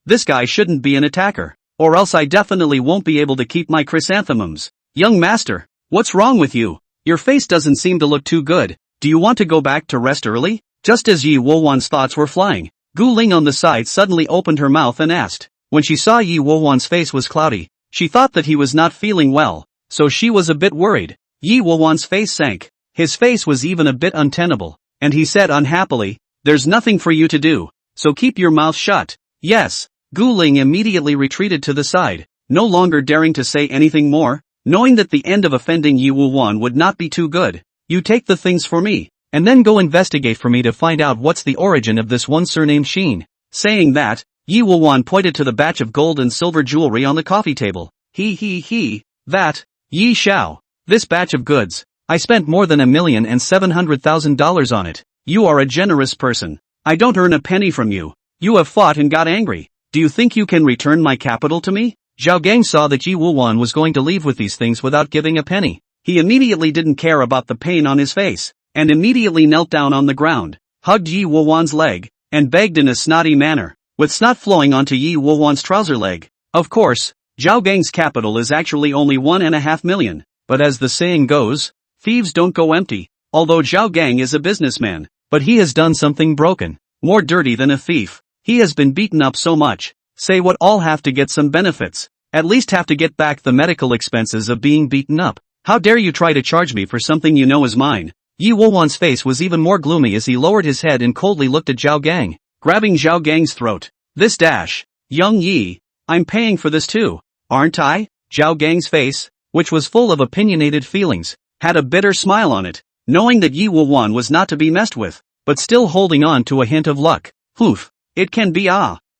this guy shouldn't be an attacker, or else I definitely won't be able to keep my chrysanthemums. Young master, what's wrong with you? Your face doesn't seem to look too good. Do you want to go back to rest early? Just as Yi Wuwan's thoughts were flying, Gu Ling on the side suddenly opened her mouth and asked. When she saw Yi Wuwan's face was cloudy, she thought that he was not feeling well, so she was a bit worried. Yi Wuwan's face sank. His face was even a bit untenable, and he said unhappily, "There's nothing for you to do, so keep your mouth shut." Yes. Gu Ling immediately retreated to the side, no longer daring to say anything more, knowing that the end of offending Yi Wuwan would not be too good. You take the things for me, and then go investigate for me to find out what's the origin of this one surnamed Xin. Saying that, Yi Wuwan pointed to the batch of gold and silver jewelry on the coffee table. That, Yi Xiao. This batch of goods, I spent more than $1,700,000 on it. You are a generous person. I don't earn a penny from you. You have fought and got angry. Do you think you can return my capital to me? Zhao Gang saw that Yi Wuwan was going to leave with these things without giving a penny. He immediately didn't care about the pain on his face, and immediately knelt down on the ground, hugged Yi Wuwan's leg, and begged in a snotty manner, with snot flowing onto Yi Wuwan's trouser leg. Of course, Zhao Gang's capital is actually only 1.5 million, but as the saying goes, thieves don't go empty. Although Zhao Gang is a businessman, but he has done something broken, more dirty than a thief. He has been beaten up so much. Say what all have to get some benefits, at least have to get back the medical expenses of being beaten up. How dare you try to charge me for something you know is mine? Yi Wuwan's face was even more gloomy as he lowered his head and coldly looked at Zhao Gang, grabbing Zhao Gang's throat. This dash. Young Yi, I'm paying for this too, aren't I? Zhao Gang's face, which was full of opinionated feelings, had a bitter smile on it, knowing that Yi Wuwan was not to be messed with, but still holding on to a hint of luck. Oof. It can be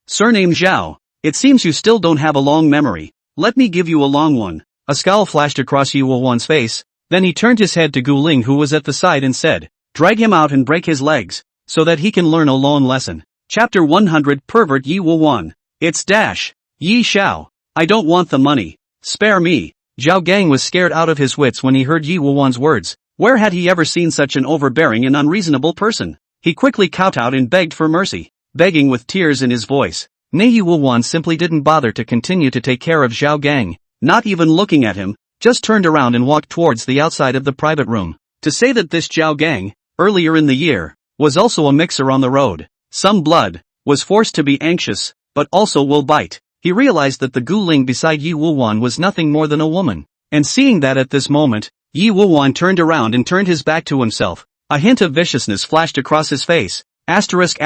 Surname Zhao. It seems you still don't have a long memory. Let me give you a long one. A scowl flashed across Yi Wuwan's face, then he turned his head to Gu Ling who was at the side and said, drag him out and break his legs, so that he can learn a long lesson. Chapter 100 Pervert Yi Wuwan. It's dash. Yi Xiao. I don't want the money. Spare me. Zhao Gang was scared out of his wits when he heard Yi Wuwan's words. Where had he ever seen such an overbearing and unreasonable person? He quickly kowtowed and begged for mercy, begging with tears in his voice. Yi Wuwan simply didn't bother to continue to take care of Zhao Gang, not even looking at him, just turned around and walked towards the outside of the private room. To say that this Zhao Gang, earlier in the year, was also a mixer on the road, some blood, was forced to be anxious, but also will bite. He realized that the Gu Ling beside Yi Wuwan was nothing more than a woman, and seeing that at this moment, Yi Wuwan turned around and turned his back to himself. A hint of viciousness flashed across his face. Asterisk.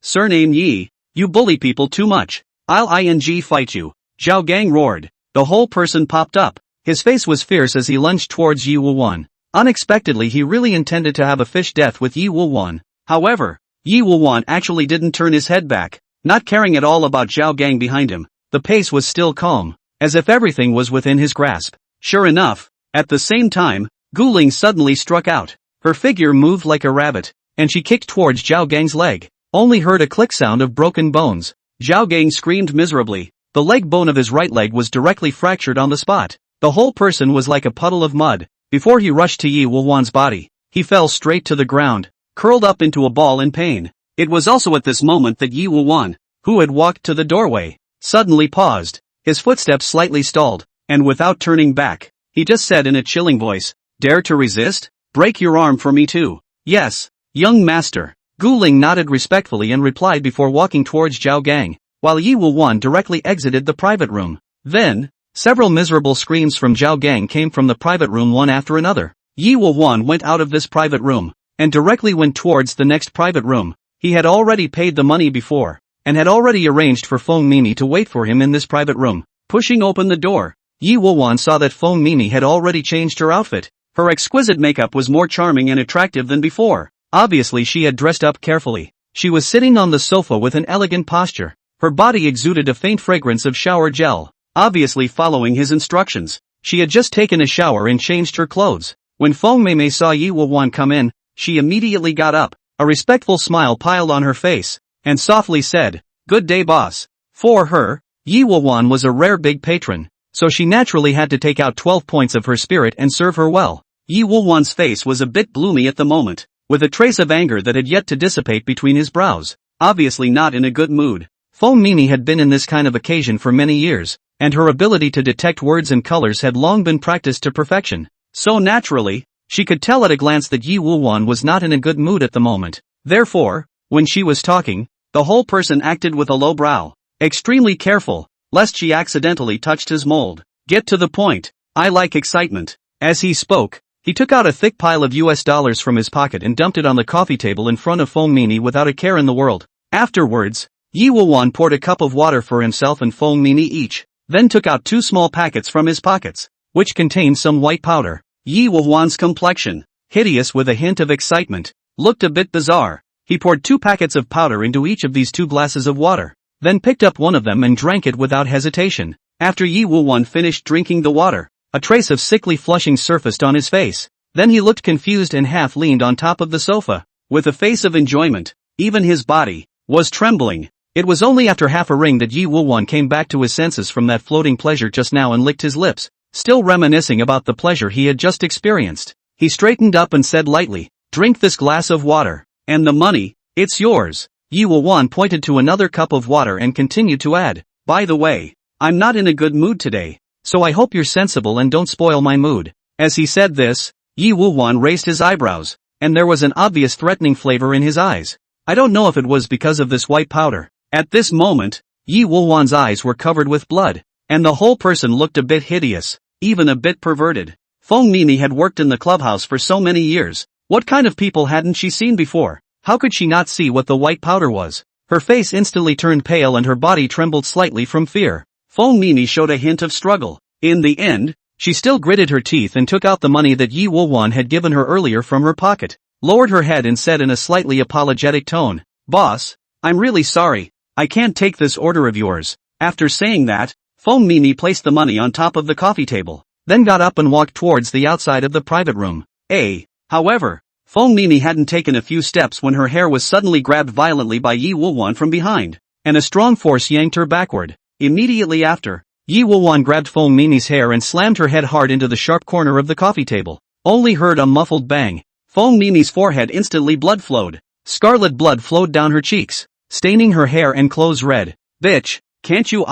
Surname Yi, you bully people too much. I'll fight you. Zhao Gang roared. The whole person popped up. His face was fierce as he lunged towards Yi Wuwan. Unexpectedly he really intended to have a fish death with Yi Wuwan. However, Yi Wuwan actually didn't turn his head back, not caring at all about Zhao Gang behind him. The pace was still calm, as if everything was within his grasp. Sure enough, at the same time, Gu Ling suddenly struck out. Her figure moved like a rabbit, and she kicked towards Zhao Gang's leg. Only heard a click sound of broken bones. Zhao Gang screamed miserably. The leg bone of his right leg was directly fractured on the spot. The whole person was like a puddle of mud. Before he rushed to Yi Wuwan's body, he fell straight to the ground, curled up into a ball in pain. It was also at this moment that Yi Wuwan, who had walked to the doorway, suddenly paused. His footsteps slightly stalled, and without turning back, he just said in a chilling voice, "Dare to resist? Break your arm for me too." "Yes, young master." Gu Ling nodded respectfully and replied before walking towards Zhao Gang, while Yi Wuwan directly exited the private room. Then, several miserable screams from Zhao Gang came from the private room one after another. Yi Wuwan went out of this private room, and directly went towards the next private room. He had already paid the money before, and had already arranged for Feng Mimi to wait for him in this private room. Pushing open the door, Yi Wuwan saw that Feng Mimi had already changed her outfit. Her exquisite makeup was more charming and attractive than before. Obviously she had dressed up carefully. She was sitting on the sofa with an elegant posture. Her body exuded a faint fragrance of shower gel, obviously following his instructions. She had just taken a shower and changed her clothes. When Feng Mimi saw Yi Wuwan come in, she immediately got up, a respectful smile piled on her face, and softly said, Good day, boss. For her, Yi Wuwan was a rare big patron, so she naturally had to take out 12 points of her spirit and serve her well. Yi Wuwan's face was a bit gloomy at the moment, with a trace of anger that had yet to dissipate between his brows, obviously not in a good mood. Feng Mimi had been in this kind of occasion for many years, and her ability to detect words and colors had long been practiced to perfection. So naturally, she could tell at a glance that Yi Wuwan was not in a good mood at the moment. Therefore, when she was talking, the whole person acted with a low brow, extremely careful, lest she accidentally touched his mold. Get to the point. I like excitement. As he spoke, he took out a thick pile of US dollars from his pocket and dumped it on the coffee table in front of Feng Mimi without a care in the world. Afterwards, Yi Wuwan poured a cup of water for himself and Feng Mimi each, then took out 2 small packets from his pockets, which contained some white powder. Yi Wuwan's complexion, hideous with a hint of excitement, looked a bit bizarre. He poured 2 packets of powder into each of these 2 glasses of water, then picked up one of them and drank it without hesitation. After Yi Wuwan finished drinking the water, a trace of sickly flushing surfaced on his face. Then he looked confused and half leaned on top of the sofa, with a face of enjoyment. Even his body was trembling. It was only after half a ring that Yi Wuwan came back to his senses from that floating pleasure just now and licked his lips, still reminiscing about the pleasure he had just experienced. He straightened up and said lightly, "Drink this glass of water. And the money, it's yours." Yi Wuwan pointed to another cup of water and continued to add, "By the way, I'm not in a good mood today, so I hope you're sensible and don't spoil my mood." As he said this, Yi Wuwan raised his eyebrows, and there was an obvious threatening flavor in his eyes. I don't know if it was because of this white powder. At this moment, Yi Wuwan's eyes were covered with blood, and the whole person looked a bit hideous, even a bit perverted. Feng Mimi had worked in the clubhouse for so many years. What kind of people hadn't she seen before? How could she not see what the white powder was? Her face instantly turned pale and her body trembled slightly from fear. Feng Mimi showed a hint of struggle. In the end, she still gritted her teeth and took out the money that Yi Wuwan had given her earlier from her pocket, lowered her head and said in a slightly apologetic tone, "Boss, I'm really sorry. I can't take this order of yours." After saying that, Feng Mimi placed the money on top of the coffee table, then got up and walked towards the outside of the private room. However, Feng Mimi hadn't taken a few steps when her hair was suddenly grabbed violently by Yi Wuwan from behind, and a strong force yanked her backward. Immediately after, Yi Wuwan grabbed Feng Mimi's hair and slammed her head hard into the sharp corner of the coffee table. Only heard a muffled bang. Feng Mimi's forehead instantly blood flowed. Scarlet blood flowed down her cheeks, staining her hair and clothes red. "Bitch, can't you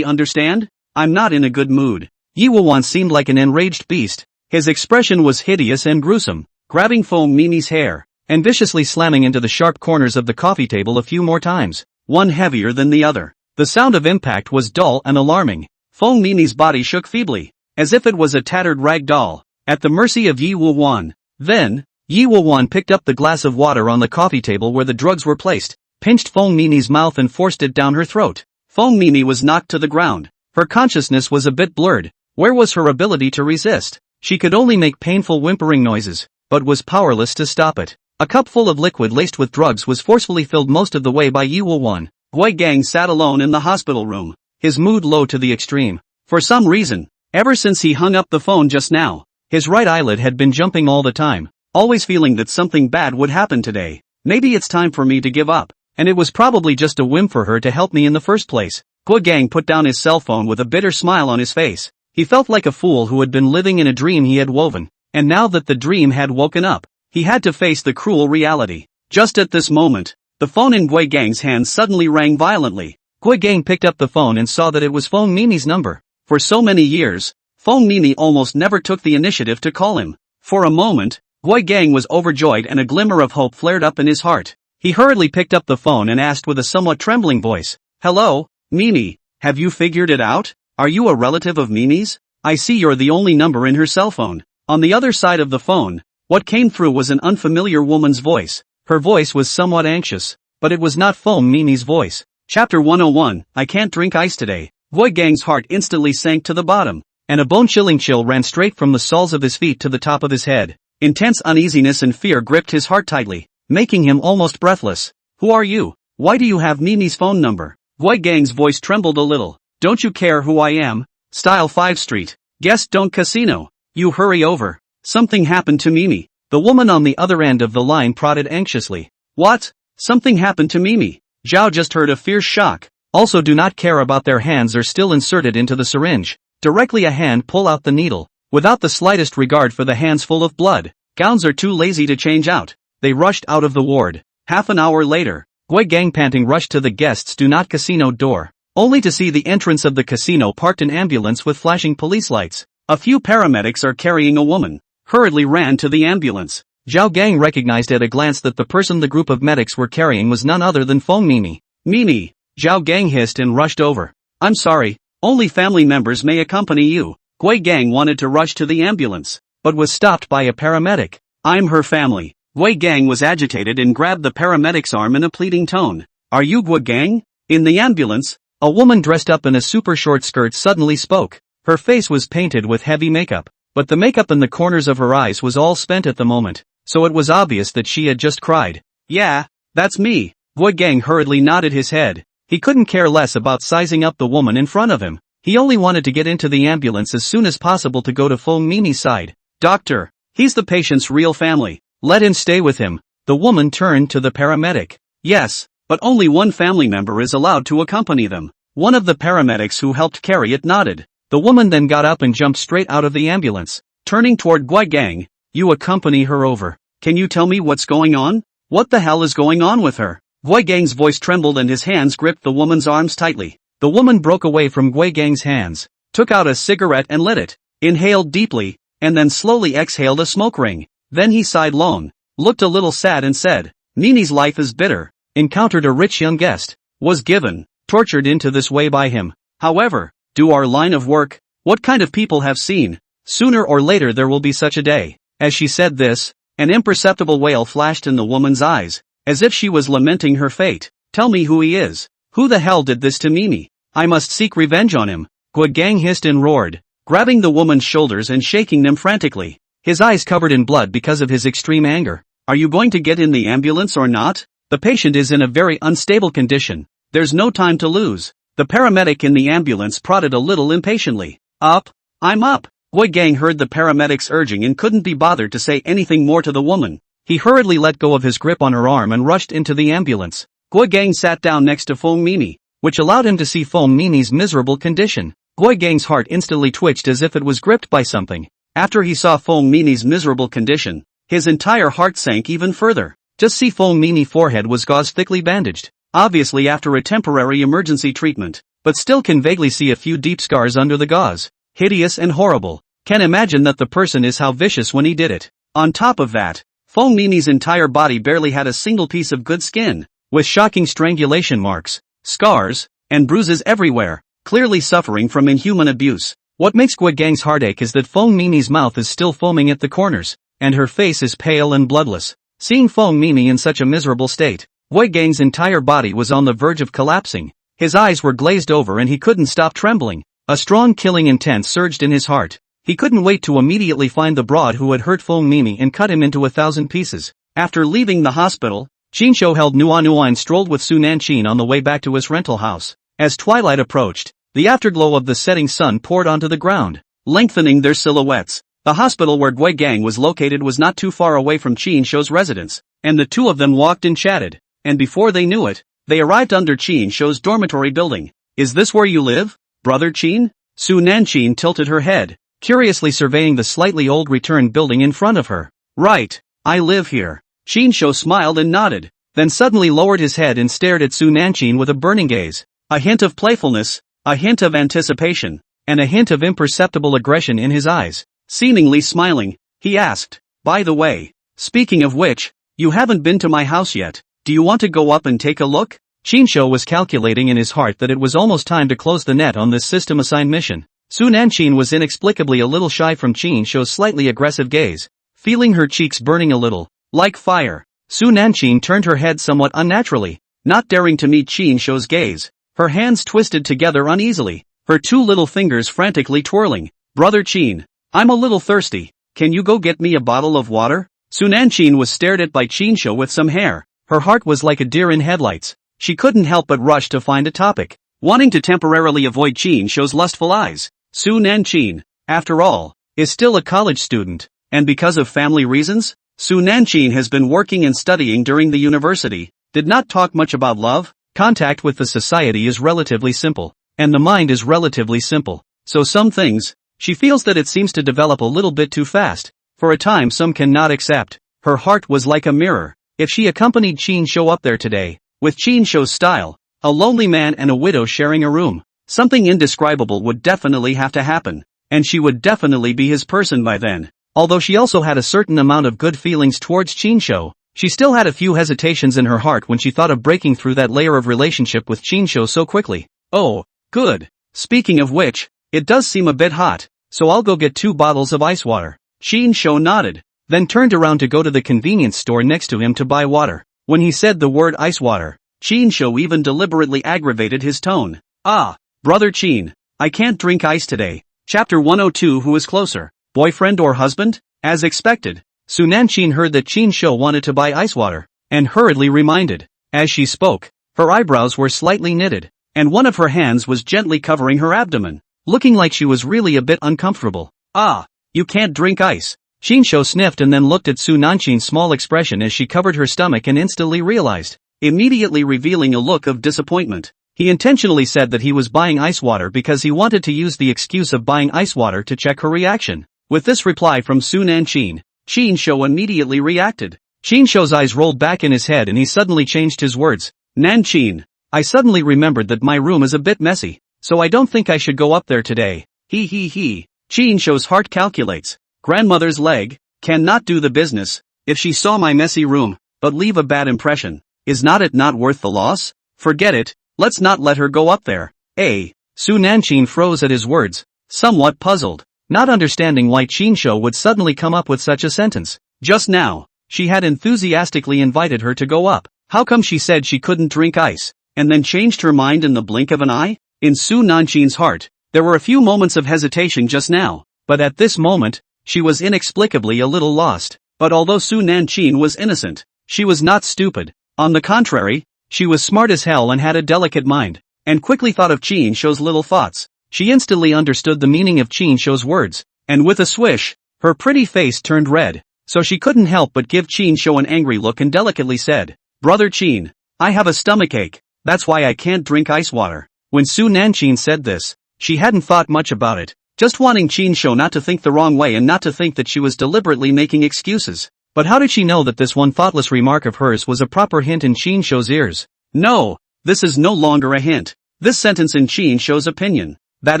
understand? I'm not in a good mood." Yi Wuwan seemed like an enraged beast. His expression was hideous and gruesome, grabbing Feng Mimi's hair, and viciously slamming into the sharp corners of the coffee table a few more times, one heavier than the other. The sound of impact was dull and alarming. Feng Mimi's body shook feebly, as if it was a tattered rag doll, at the mercy of Yi Wuwan. Then, Yi Wuwan picked up the glass of water on the coffee table where the drugs were placed, pinched Feng Mimi's mouth and forced it down her throat. Feng Mimi was knocked to the ground. Her consciousness was a bit blurred. Where was her ability to resist? She could only make painful whimpering noises, but was powerless to stop it. A cup full of liquid laced with drugs was forcefully filled most of the way by Yi Wuwan. Gui Gang sat alone in the hospital room, his mood low to the extreme. For some reason, ever since he hung up the phone just now, his right eyelid had been jumping all the time, always feeling that something bad would happen today. Maybe it's time for me to give up, and it was probably just a whim for her to help me in the first place. Gui Gang put down his cell phone with a bitter smile on his face. He felt like a fool who had been living in a dream he had woven, and now that the dream had woken up, he had to face the cruel reality. Just at this moment, the phone in Gui Gang's hand suddenly rang violently. Gui Gang picked up the phone and saw that it was Feng Mimi's number. For so many years, Feng Mimi almost never took the initiative to call him. For a moment, Gui Gang was overjoyed and a glimmer of hope flared up in his heart. He hurriedly picked up the phone and asked with a somewhat trembling voice, "Hello, Mimi, have you figured it out? Are you a relative of Mimi's? I see you're the only number in her cell phone." On the other side of the phone, what came through was an unfamiliar woman's voice. Her voice was somewhat anxious, but it was not Feng Mimi's voice. Chapter 101, I can't drink ice today. Gui Gang's heart instantly sank to the bottom, and a bone-chilling chill ran straight from the soles of his feet to the top of his head. Intense uneasiness and fear gripped his heart tightly, making him almost breathless. "Who are you? Why do you have Mimi's phone number?" Gui Gang's voice trembled a little. "Don't you care who I am? Style 5 Street. Guest don't casino. You hurry over. Something happened to Mimi." The woman on the other end of the line prodded anxiously. "What? Something happened to Mimi? Zhao just heard a fierce shock. Also do not care about their hands are still inserted into the syringe. Directly a hand pull out the needle. Without the slightest regard for the hands full of blood. Gowns are too lazy to change out. They rushed out of the ward. Half an hour later, Gui Gang panting rushed to the guests' do not casino door, only to see the entrance of the casino parked an ambulance with flashing police lights. A few paramedics are carrying a woman. Hurriedly ran to the ambulance. Zhao Gang recognized at a glance that the person the group of medics were carrying was none other than Feng Mimi. Mimi, Zhao Gang hissed and rushed over. I'm sorry, only family members may accompany you. Gui Gang wanted to rush to the ambulance, but was stopped by a paramedic. I'm her family. Gui Gang was agitated and grabbed the paramedic's arm in a pleading tone. Are you Gui Gang? In the ambulance, a woman dressed up in a super short skirt suddenly spoke. Her face was painted with heavy makeup, but the makeup in the corners of her eyes was all spent at the moment, so it was obvious that she had just cried. Yeah, that's me. Gui Gang hurriedly nodded his head. He couldn't care less about sizing up the woman in front of him. He only wanted to get into the ambulance as soon as possible to go to Feng Mimi's side. Doctor, he's the patient's real family. Let him stay with him. The woman turned to the paramedic. Yes, but only one family member is allowed to accompany them. One of the paramedics who helped carry it nodded. The woman then got up and jumped straight out of the ambulance. Turning toward Gui Gang, you accompany her over. Can you tell me what's going on? What the hell is going on with her? Gui Gang's voice trembled and his hands gripped the woman's arms tightly. The woman broke away from Gui Gang's hands, took out a cigarette and lit it, inhaled deeply, and then slowly exhaled a smoke ring. Then he sighed long, looked a little sad and said, Nini's life is bitter. Encountered a rich young guest, was given, tortured into this way by him. However, do our line of work, what kind of people have seen? Sooner or later there will be such a day. As she said this, an imperceptible wail flashed in the woman's eyes, as if she was lamenting her fate. Tell me who he is. Who the hell did this to Mimi? I must seek revenge on him. Gui Gang hissed and roared, grabbing the woman's shoulders and shaking them frantically. His eyes covered in blood because of his extreme anger. Are you going to get in the ambulance or not? The patient is in a very unstable condition. There's no time to lose. The paramedic in the ambulance prodded a little impatiently. Up? I'm up. Gui Gang heard the paramedic's urging and couldn't be bothered to say anything more to the woman. He hurriedly let go of his grip on her arm and rushed into the ambulance. Gui Gang sat down next to Feng Mimi, which allowed him to see Feng Mimi's miserable condition. Gui Gang's heart instantly twitched as if it was gripped by something. After he saw Feng Mimi's miserable condition, his entire heart sank even further. Just see Feng Mimi's forehead was gauze thickly bandaged, obviously after a temporary emergency treatment, but still can vaguely see a few deep scars under the gauze. Hideous and horrible. Can imagine that the person is how vicious when he did it. On top of that, Feng Mimi's entire body barely had a single piece of good skin, with shocking strangulation marks, scars, and bruises everywhere, clearly suffering from inhuman abuse. What makes Gui Gang's heartache is that Feng Mimi's mouth is still foaming at the corners, and her face is pale and bloodless. Seeing Feng Mimi in such a miserable state, Gui Gang's entire body was on the verge of collapsing. His eyes were glazed over and he couldn't stop trembling. A strong killing intent surged in his heart. He couldn't wait to immediately find the broad who had hurt Feng Mimi and cut him into 1,000 pieces. After leaving the hospital, Qinshou held Nua and strolled with Su Nanqin on the way back to his rental house. As twilight approached, the afterglow of the setting sun poured onto the ground, lengthening their silhouettes. The hospital where Gui Gang was located was not too far away from Qinshou's residence, and the two of them walked and chatted, and before they knew it, they arrived under Qinshou's dormitory building. Is this where you live, brother Qin? Su Nanqin tilted her head, curiously surveying the slightly old returned building in front of her. Right, I live here. Qinshou smiled and nodded, then suddenly lowered his head and stared at Su Nanqin with a burning gaze. A hint of playfulness, a hint of anticipation, and a hint of imperceptible aggression in his eyes. Seemingly smiling, he asked, by the way, speaking of which, you haven't been to my house yet. Do you want to go up and take a look? Qinshou was calculating in his heart that it was almost time to close the net on this system-assigned mission. Su Nanqin was inexplicably a little shy from Qinshou's slightly aggressive gaze, feeling her cheeks burning a little, like fire. Su Nanqin turned her head somewhat unnaturally, not daring to meet Qinshou's gaze. Her hands twisted together uneasily, her two little fingers frantically twirling. Brother Qin, I'm a little thirsty. Can you go get me a bottle of water? Su Nanqin was stared at by Qinshou with some hair. Her heart was like a deer in headlights. She couldn't help but rush to find a topic, wanting to temporarily avoid Qinshou's lustful eyes. Su Nanqin, after all, is still a college student, and because of family reasons, Su Nanqin has been working and studying during the university, did not talk much about love, Contact with the society is relatively simple, and the mind is relatively simple. So some things, she feels that it seems to develop a little bit too fast. For a time some cannot accept. Her heart was like a mirror. If she accompanied Qin Shou up there today, with Qin Shou's style, a lonely man and a widow sharing a room, something indescribable would definitely have to happen, and she would definitely be his person by then. Although she also had a certain amount of good feelings towards Qin Shou, she still had a few hesitations in her heart when she thought of breaking through that layer of relationship with Qin Shou so quickly. Oh, good. Speaking of which, it does seem a bit hot, so I'll go get 2 bottles of ice water. Qin Shou nodded, then turned around to go to the convenience store next to him to buy water. When he said the word ice water, Qin Shou even deliberately aggravated his tone. Ah, brother Qin, I can't drink ice today. Chapter 102. Who is closer, boyfriend or husband? As expected, Su Nanqin heard that Qin Shou wanted to buy ice water, and hurriedly reminded. As she spoke, her eyebrows were slightly knitted, and one of her hands was gently covering her abdomen, looking like she was really a bit uncomfortable. Ah, you can't drink ice. Qin Shou sniffed and then looked at Su Nanqin's small expression as she covered her stomach and instantly realized, immediately revealing a look of disappointment. He intentionally said that he was buying ice water because he wanted to use the excuse of buying ice water to check her reaction. With this reply from Su Nanqin, Qin Shou immediately reacted. Qin Shou's eyes rolled back in his head and he suddenly changed his words. Nanqin, I suddenly remembered that my room is a bit messy, so I don't think I should go up there today. He. Qin Shou's heart calculates. Grandmother's leg cannot do the business if she saw my messy room, but leave a bad impression. Is not it not worth the loss? Forget it, let's not let her go up there. Su Nanqin froze at his words, somewhat puzzled, not understanding why Qin Shou would suddenly come up with such a sentence. Just now, she had enthusiastically invited her to go up. How come she said she couldn't drink ice, and then changed her mind in the blink of an eye? In Su Nanqin's heart, there were a few moments of hesitation just now, but at this moment, she was inexplicably a little lost. But although Su Nanqin was innocent, she was not stupid. On the contrary, she was smart as hell and had a delicate mind, and quickly thought of Qin Shou's little thoughts. She instantly understood the meaning of Qin Shou's words, and with a swish, her pretty face turned red, so she couldn't help but give Qin Shou an angry look and delicately said, Brother Qin, I have a stomachache, that's why I can't drink ice water. When Su Nanqin said this, she hadn't thought much about it, just wanting Qin Shou not to think the wrong way and not to think that she was deliberately making excuses. But how did she know that this one thoughtless remark of hers was a proper hint in Qin Shou's ears? No, this is no longer a hint. This sentence in Qin Shou's opinion, that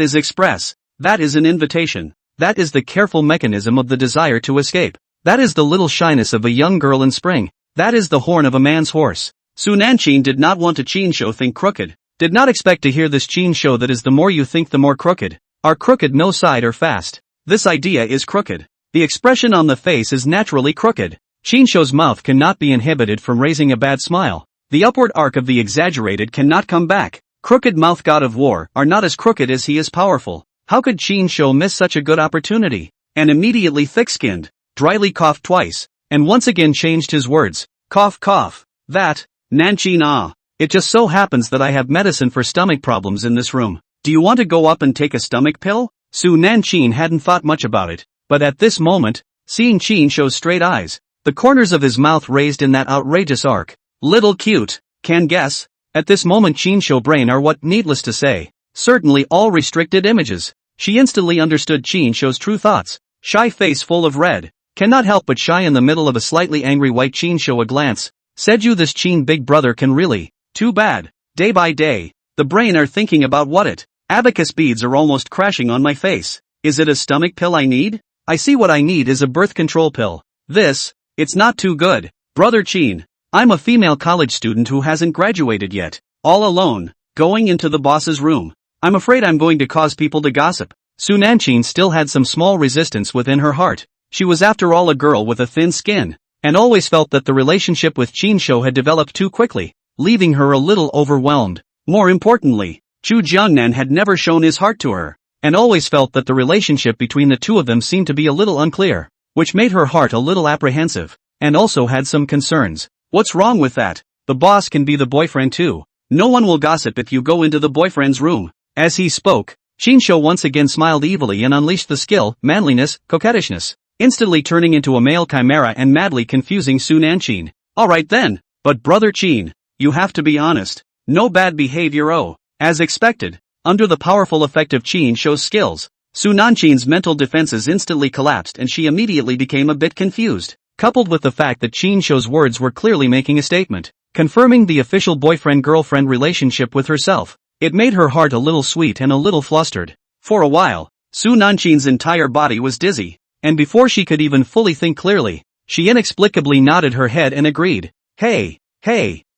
is express, that is an invitation, that is the careful mechanism of the desire to escape, that is the little shyness of a young girl in spring, that is the horn of a man's horse. Su Nanqin did not want to Qin Shou think crooked, did not expect to hear this Qin Shou that is the more you think the more crooked, are crooked no side or fast, this idea is crooked. The expression on the face is naturally crooked. Qin Shou's mouth cannot be inhibited from raising a bad smile. The upward arc of the exaggerated cannot come back. Crooked mouth god of war are not as crooked as he is powerful. How could Qin Shou miss such a good opportunity? And immediately thick-skinned, dryly coughed twice, and once again changed his words. Cough cough. That, Nanqin ah. It just so happens that I have medicine for stomach problems in this room. Do you want to go up and take a stomach pill? Su Nanqin hadn't thought much about it, but at this moment, seeing Qin Shou's straight eyes, the corners of his mouth raised in that outrageous arc. Little cute, can guess. At this moment Qin Shou's brain are what, needless to say, certainly all restricted images. She instantly understood Qin Shou's true thoughts. Shy face full of red, cannot help but shy in the middle of a slightly angry white Qin Shou a glance. Said you this Qin big brother can really, too bad. Day by day, the brain are thinking about what it. Abacus beads are almost crashing on my face. Is it a stomach pill I need? I see what I need is a birth control pill. It's not too good. Brother Qin, I'm a female college student who hasn't graduated yet, all alone, going into the boss's room. I'm afraid I'm going to cause people to gossip. Su Nanqin still had some small resistance within her heart. She was after all a girl with a thin skin, and always felt that the relationship with Qin Shou had developed too quickly, leaving her a little overwhelmed. More importantly, Chu Jiangnan had never shown his heart to her, and always felt that the relationship between the two of them seemed to be a little unclear, which made her heart a little apprehensive, and also had some concerns. What's wrong with that? The boss can be the boyfriend too. No one will gossip if you go into the boyfriend's room. As he spoke, Qin Shou once again smiled evilly and unleashed the skill, manliness, coquettishness, instantly turning into a male chimera and madly confusing Su Nanqin. Alright then, but brother Qin, you have to be honest. No bad behavior. Oh. As expected, under the powerful effect of Qin Shou's skills, Su Nanchin's mental defenses instantly collapsed and she immediately became a bit confused, coupled with the fact that Qin Shou's words were clearly making a statement, confirming the official boyfriend-girlfriend relationship with herself. It made her heart a little sweet and a little flustered. For a while, Su Nanchin's entire body was dizzy, and before she could even fully think clearly, she inexplicably nodded her head and agreed. Hey,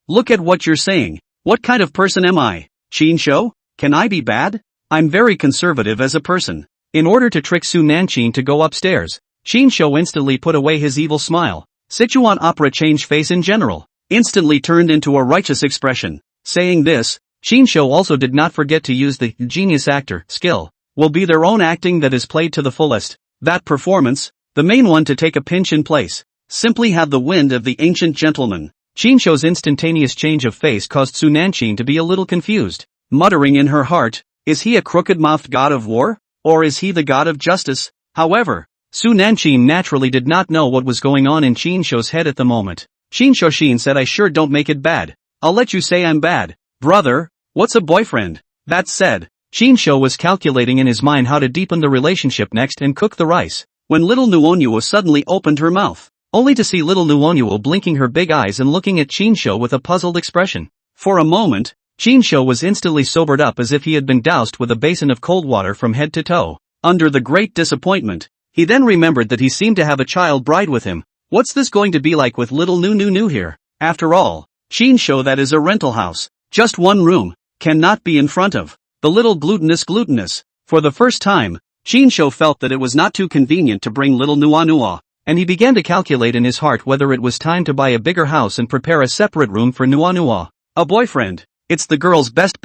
look at what you're saying. What kind of person am I? Qin Shou? Can I be bad? I'm very conservative as a person. In order to trick Su Nanchin to go upstairs, Qin Shou instantly put away his evil smile. Sichuan opera changed face in general, instantly turned into a righteous expression. Saying this, Qin Shou also did not forget to use the genius actor skill. Will be their own acting that is played to the fullest. That performance, the main one to take a pinch in place, simply had the wind of the ancient gentleman. Qin Shou's instantaneous change of face caused Su Nanchin to be a little confused, muttering in her heart, is he a crooked-mouthed god of war? Or is he the god of justice? However, Su Nanchin naturally did not know what was going on in Qin Shou's head at the moment. Qin Shouxin said, I sure don't make it bad. I'll let you say I'm bad. Brother, what's a boyfriend? That said, Qin Shou was calculating in his mind how to deepen the relationship next and cook the rice, when little Nuonyuo suddenly opened her mouth, only to see little Nuonyuo blinking her big eyes and looking at Qin Shou with a puzzled expression. For a moment, Qin Shou was instantly sobered up as if he had been doused with a basin of cold water from head to toe. Under the great disappointment, he then remembered that he seemed to have a child bride with him. What's this going to be like with little Nu here? After all, Qin Shou, that is a rental house, just one room, cannot be in front of the little glutinous. For the first time, Qin Shou felt that it was not too convenient to bring little Nuonyuo, and he began to calculate in his heart whether it was time to buy a bigger house and prepare a separate room for Nuonyuo. A boyfriend. It's the girl's best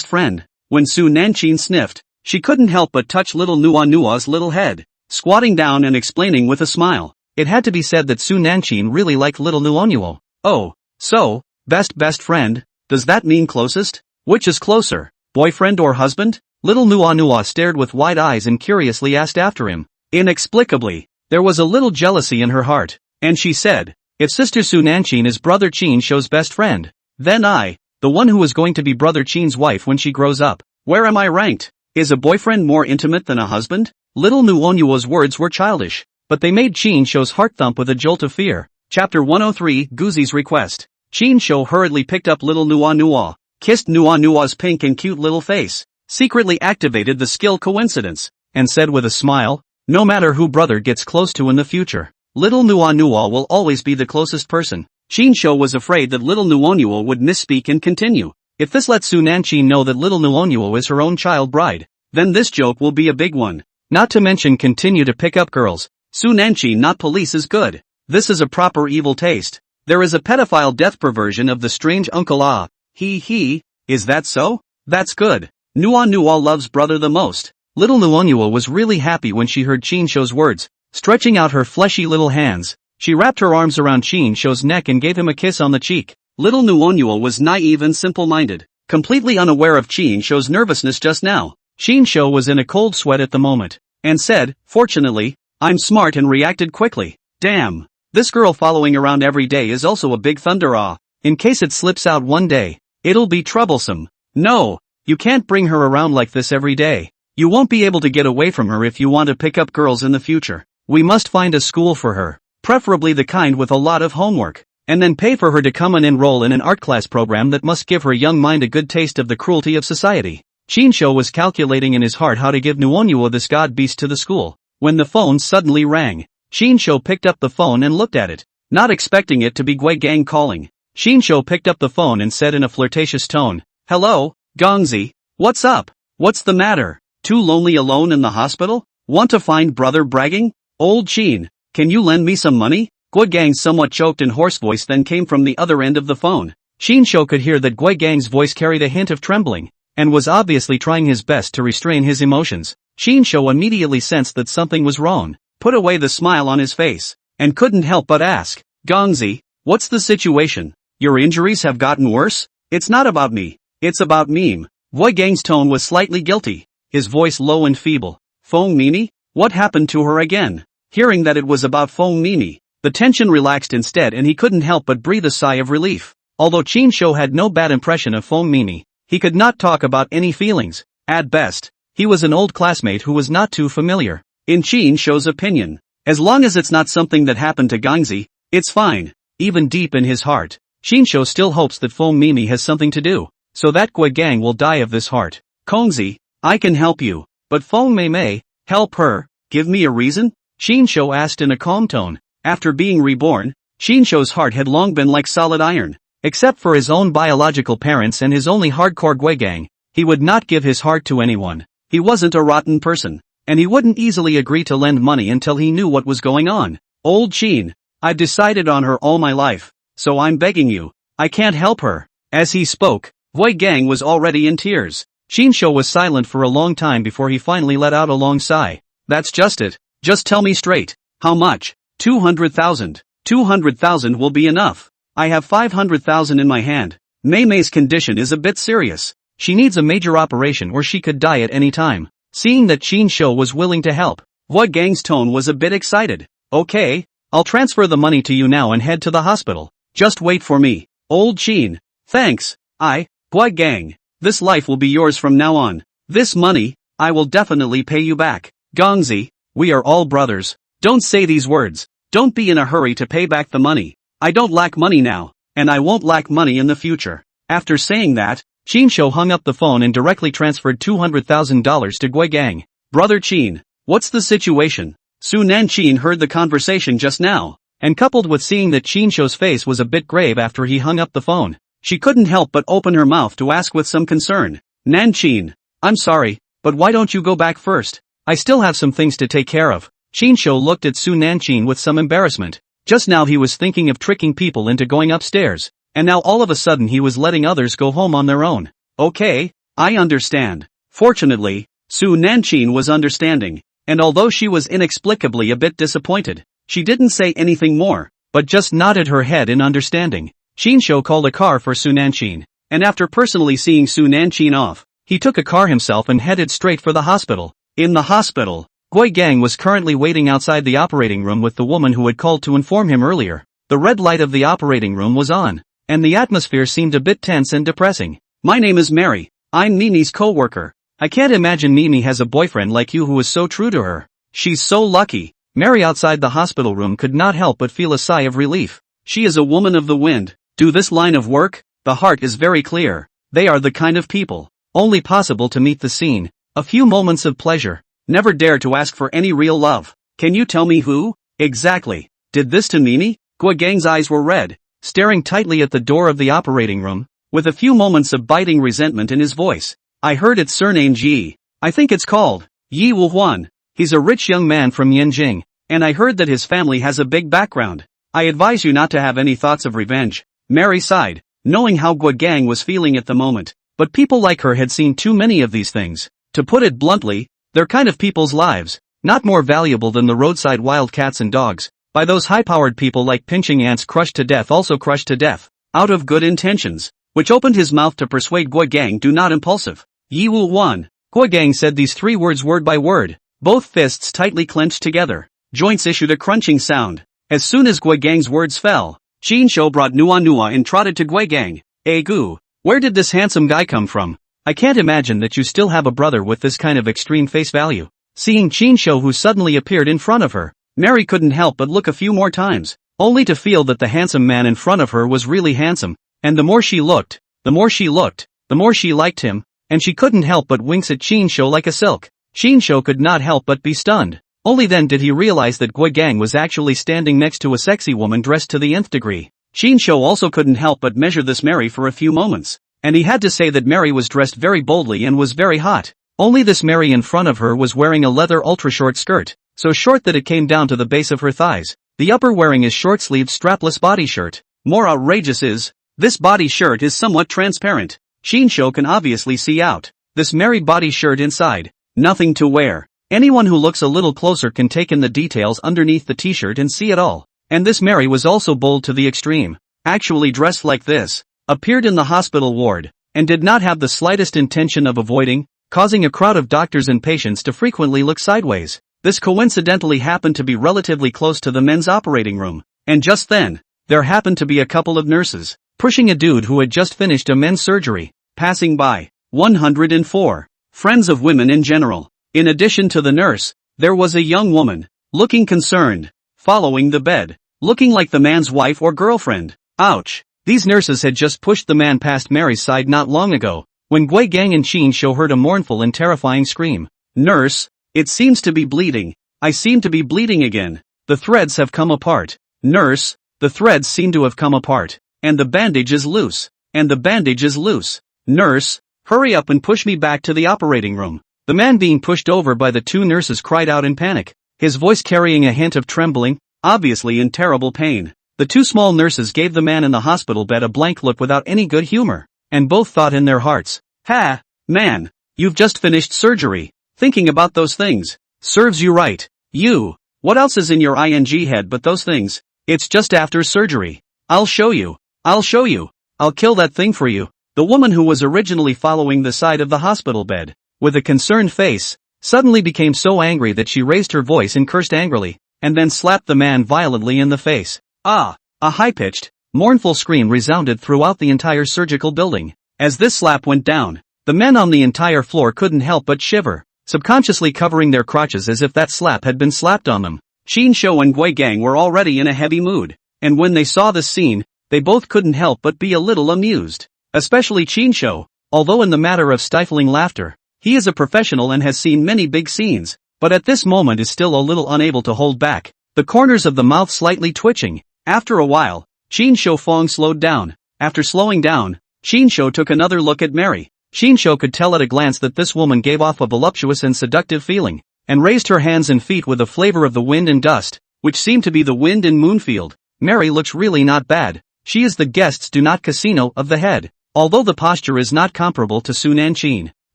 friend. When Su Nanchin sniffed, she couldn't help but touch little Nuonyuo's little head, squatting down and explaining with a smile. It had to be said that Su Nanchin really liked little Nuonyuo. Oh, so, best friend, does that mean closest? Which is closer, boyfriend or husband? Little Nuonyuo stared with wide eyes and curiously asked after him. Inexplicably, there was a little jealousy in her heart, and she said, if Sister Su Nanchin is Brother Qin Shou's best friend, then I, the one who is going to be Brother Qin's wife when she grows up, where am I ranked? Is a boyfriend more intimate than a husband? Little Nuonyuo's words were childish, but they made Qin Shou's heart thump with a jolt of fear. Chapter 103, Guzi's Request. Qin Shou hurriedly picked up little Nuonyuo, kissed Nuonyuo's pink and cute little face, secretly activated the skill coincidence, and said with a smile, no matter who brother gets close to in the future, little Nuonyuo will always be the closest person. Qin Shou was afraid that little Nuonyuo would misspeak and continue. If this lets Su Nanchin know that little Nuonyuo is her own child bride, then this joke will be a big one. Not to mention continue to pick up girls. Su Nanchin not police is good. This is a proper evil taste. There is a pedophile death perversion of the strange uncle Ah. Is that so? That's good. Nuonyuo loves brother the most. Little Nuonyuo was really happy when she heard Qin Shou's words. Stretching out her fleshy little hands, she wrapped her arms around Qin Shou's neck and gave him a kiss on the cheek. Little Nuonyuo was naive and simple-minded, completely unaware of Qin Shou's nervousness just now. Qin Shou was in a cold sweat at the moment, and said, fortunately, I'm smart and reacted quickly. Damn. This girl following around every day is also a big thunder ah. In case it slips out one day, it'll be troublesome. No, you can't bring her around like this every day. You won't be able to get away from her if you want to pick up girls in the future. We must find a school for her, preferably the kind with a lot of homework, and then pay for her to come and enroll in an art class program that must give her young mind a good taste of the cruelty of society. Qin Shou was calculating in his heart how to give Nuonyuo this god beast to the school, when the phone suddenly rang. Qin Shou picked up the phone and looked at it, not expecting it to be Gui Gang calling. Qin Shou picked up the phone and said in a flirtatious tone, hello, Gongzi, what's up? What's the matter? Too lonely alone in the hospital? Want to find brother bragging? Old Qin, can you lend me some money? Gui Gang's somewhat choked and hoarse voice then came from the other end of the phone. Qin Shou could hear that Gui Gang's voice carried a hint of trembling, and was obviously trying his best to restrain his emotions. Qin Shou immediately sensed that something was wrong, put away the smile on his face, and couldn't help but ask, Gongzi, what's the situation? Your injuries have gotten worse? It's not about me, it's about Meme. Gui Gang's tone was slightly guilty, his voice low and feeble. Feng Mimi? What happened to her again? Hearing that it was about Feng Mimi, the tension relaxed instead and he couldn't help but breathe a sigh of relief. Although Chin Shou had no bad impression of Feng Mimi, he could not talk about any feelings. At best, he was an old classmate who was not too familiar. In Chin Shou's opinion, as long as it's not something that happened to Gangzi, it's fine. Even deep in his heart, Chin Shou still hopes that Feng Mimi has something to do, so that Gui Gang will die of this heart. Kongzi, I can help you, but Feng Mei, help her, give me a reason? Chin Shou asked in a calm tone. After being reborn, Chin Shou's heart had long been like solid iron. Except for his own biological parents and his only hardcore Gui Gang, he would not give his heart to anyone. He wasn't a rotten person, and he wouldn't easily agree to lend money until he knew what was going on. Old Chin, I've decided on her all my life, so I'm begging you, I can't help her. As he spoke, Gui Gang was already in tears. Chin Shou was silent for a long time before he finally let out a long sigh. That's just it. Just tell me straight. How much? 200,000. 200,000 will be enough. I have 500,000 in my hand. Mei Mei's condition is a bit serious. She needs a major operation or she could die at any time. Seeing that Chin Shou was willing to help, Gui Gang's tone was a bit excited. Okay, I'll transfer the money to you now and head to the hospital. Just wait for me. Old Chin. Thanks. Gui Gang. This life will be yours from now on. This money, I will definitely pay you back. Gangzi, we are all brothers. Don't say these words. Don't be in a hurry to pay back the money. I don't lack money now, and I won't lack money in the future. After saying that, Chin Shou hung up the phone and directly transferred $200,000 to Gui Gang. Brother Chin, what's the situation? Su Nanchin heard the conversation just now, and coupled with seeing that Chin Shou's face was a bit grave after he hung up the phone, she couldn't help but open her mouth to ask with some concern. Nanchin, I'm sorry, but why don't you go back first? I still have some things to take care of. Chin Shou looked at Su Nanchin with some embarrassment. Just now he was thinking of tricking people into going upstairs, and now all of a sudden he was letting others go home on their own. Okay, I understand. Fortunately, Su Nanchin was understanding, and although she was inexplicably a bit disappointed, she didn't say anything more, but just nodded her head in understanding. Chin Shou called a car for Su Nanchin, and after personally seeing Su Nanchin off, he took a car himself and headed straight for the hospital. In the hospital, Gui Gang was currently waiting outside the operating room with the woman who had called to inform him earlier. The red light of the operating room was on, and the atmosphere seemed a bit tense and depressing. My name is Mary. I'm Mimi's co-worker. I can't imagine Mimi has a boyfriend like you who is so true to her. She's so lucky. Mary outside the hospital room could not help but feel a sigh of relief. She is a woman of the wind. Do this line of work? The heart is very clear. They are the kind of people only possible to meet the scene. A few moments of pleasure. Never dare to ask for any real love. Can you tell me who, exactly, did this to Mimi? Gui Gang's eyes were red, staring tightly at the door of the operating room, with a few moments of biting resentment in his voice. I heard it's surnamed Yi. I think it's called Yi Wuhuan. He's a rich young man from Yanjing, and I heard that his family has a big background. I advise you not to have any thoughts of revenge. Mary sighed, knowing how Gui Gang was feeling at the moment, but people like her had seen too many of these things. To put it bluntly, they're kind of people's lives, not more valuable than the roadside wild cats and dogs, by those high-powered people like pinching ants crushed to death, also crushed to death, out of good intentions, which opened his mouth to persuade Gui Gang do not impulsive. Yi Wu Wan. Gui Gang said these 3 words word by word, both fists tightly clenched together. Joints issued a crunching sound. As soon as Gui Gang's words fell, Chin Shou brought Nua and trotted to Gui Gang. Gu, where did this handsome guy come from? I can't imagine that you still have a brother with this kind of extreme face value. Seeing Chin Shou who suddenly appeared in front of her, Mary couldn't help but look a few more times, only to feel that the handsome man in front of her was really handsome, and the more she looked, the more she liked him, and she couldn't help but winks at Chin Shou like a silk. Chin Shou could not help but be stunned. Only then did he realize that Gui Gang was actually standing next to a sexy woman dressed to the nth degree. Chin Shou also couldn't help but measure this Mary for a few moments, and he had to say that Mary was dressed very boldly and was very hot. Only this Mary in front of her was wearing a leather ultra-short skirt, so short that it came down to the base of her thighs. The upper wearing a short-sleeved strapless body shirt. More outrageous is, this body shirt is somewhat transparent. Chin Shou can obviously see out. This Mary body shirt inside. Nothing to wear. Anyone who looks a little closer can take in the details underneath the t-shirt and see it all. And this Mary was also bold to the extreme. Actually dressed like this, appeared in the hospital ward, and did not have the slightest intention of avoiding, causing a crowd of doctors and patients to frequently look sideways. This coincidentally happened to be relatively close to the men's operating room, and just then, there happened to be a couple of nurses. pushing a dude who had just finished a men's surgery, passing by. 104. Friends of women in general. In addition to the nurse, there was a young woman, looking concerned, following the bed, looking like the man's wife or girlfriend. Ouch. These nurses had just pushed the man past Mary's side not long ago, when Gui Gang and Qin Shou heard a mournful and terrifying scream. Nurse, it seems to be bleeding. I seem to be bleeding again. The threads have come apart. Nurse, the threads seem to have come apart. And the bandage is loose. And the bandage is loose. Nurse, hurry up and push me back to the operating room. The man being pushed over by the two nurses cried out in panic, his voice carrying a hint of trembling, obviously in terrible pain. The two small nurses gave the man in the hospital bed a blank look without any good humor, and both thought in their hearts, "Ha, man, you've just finished surgery. Thinking about those things. Serves you right. You. What else is in your ing head but those things? It's just after surgery. I'll show you. I'll show you. I'll kill that thing for you." The woman who was originally following the side of the hospital bed, with a concerned face, suddenly became so angry that she raised her voice and cursed angrily, and then slapped the man violently in the face. Ah! A high-pitched, mournful scream resounded throughout the entire surgical building. As this slap went down, the men on the entire floor couldn't help but shiver, subconsciously covering their crotches as if that slap had been slapped on them. Qin Shou and Gui Gang were already in a heavy mood, and when they saw this scene, they both couldn't help but be a little amused. Especially Qin Shou, although in the matter of stifling laughter, he is a professional and has seen many big scenes, but at this moment is still a little unable to hold back, the corners of the mouth slightly twitching. After a while, Qin Shou Fong slowed down. After slowing down, Qin Shou took another look at Mary. Qin Shou could tell at a glance that this woman gave off a voluptuous and seductive feeling, and raised her hands and feet with a flavor of the wind and dust, which seemed to be the wind in Moonfield. Mary looks really not bad. She is the guests do not casino of the head. Although the posture is not comparable to Su Nanqing,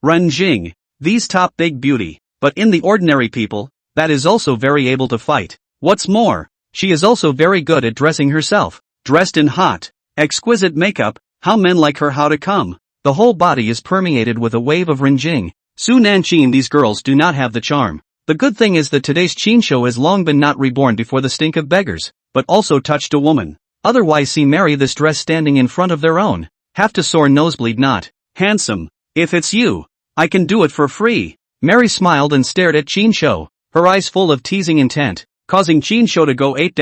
Ren Jing, these top big beauty, but in the ordinary people, that is also very able to fight. What's more, she is also very good at dressing herself, dressed in hot, exquisite makeup, how men like her how to come. The whole body is permeated with a wave of Renjing. Su Nanqing these girls do not have the charm. The good thing is that today's Qin Shou has long been not reborn before the stink of beggars, but also touched a woman. Otherwise see marry this dress standing in front of their own. Have to sore nosebleed not. Handsome. If it's you, I can do it for free. Mary smiled and stared at Qin Shou, her eyes full of teasing intent, causing Qin Shou to go 8 ********.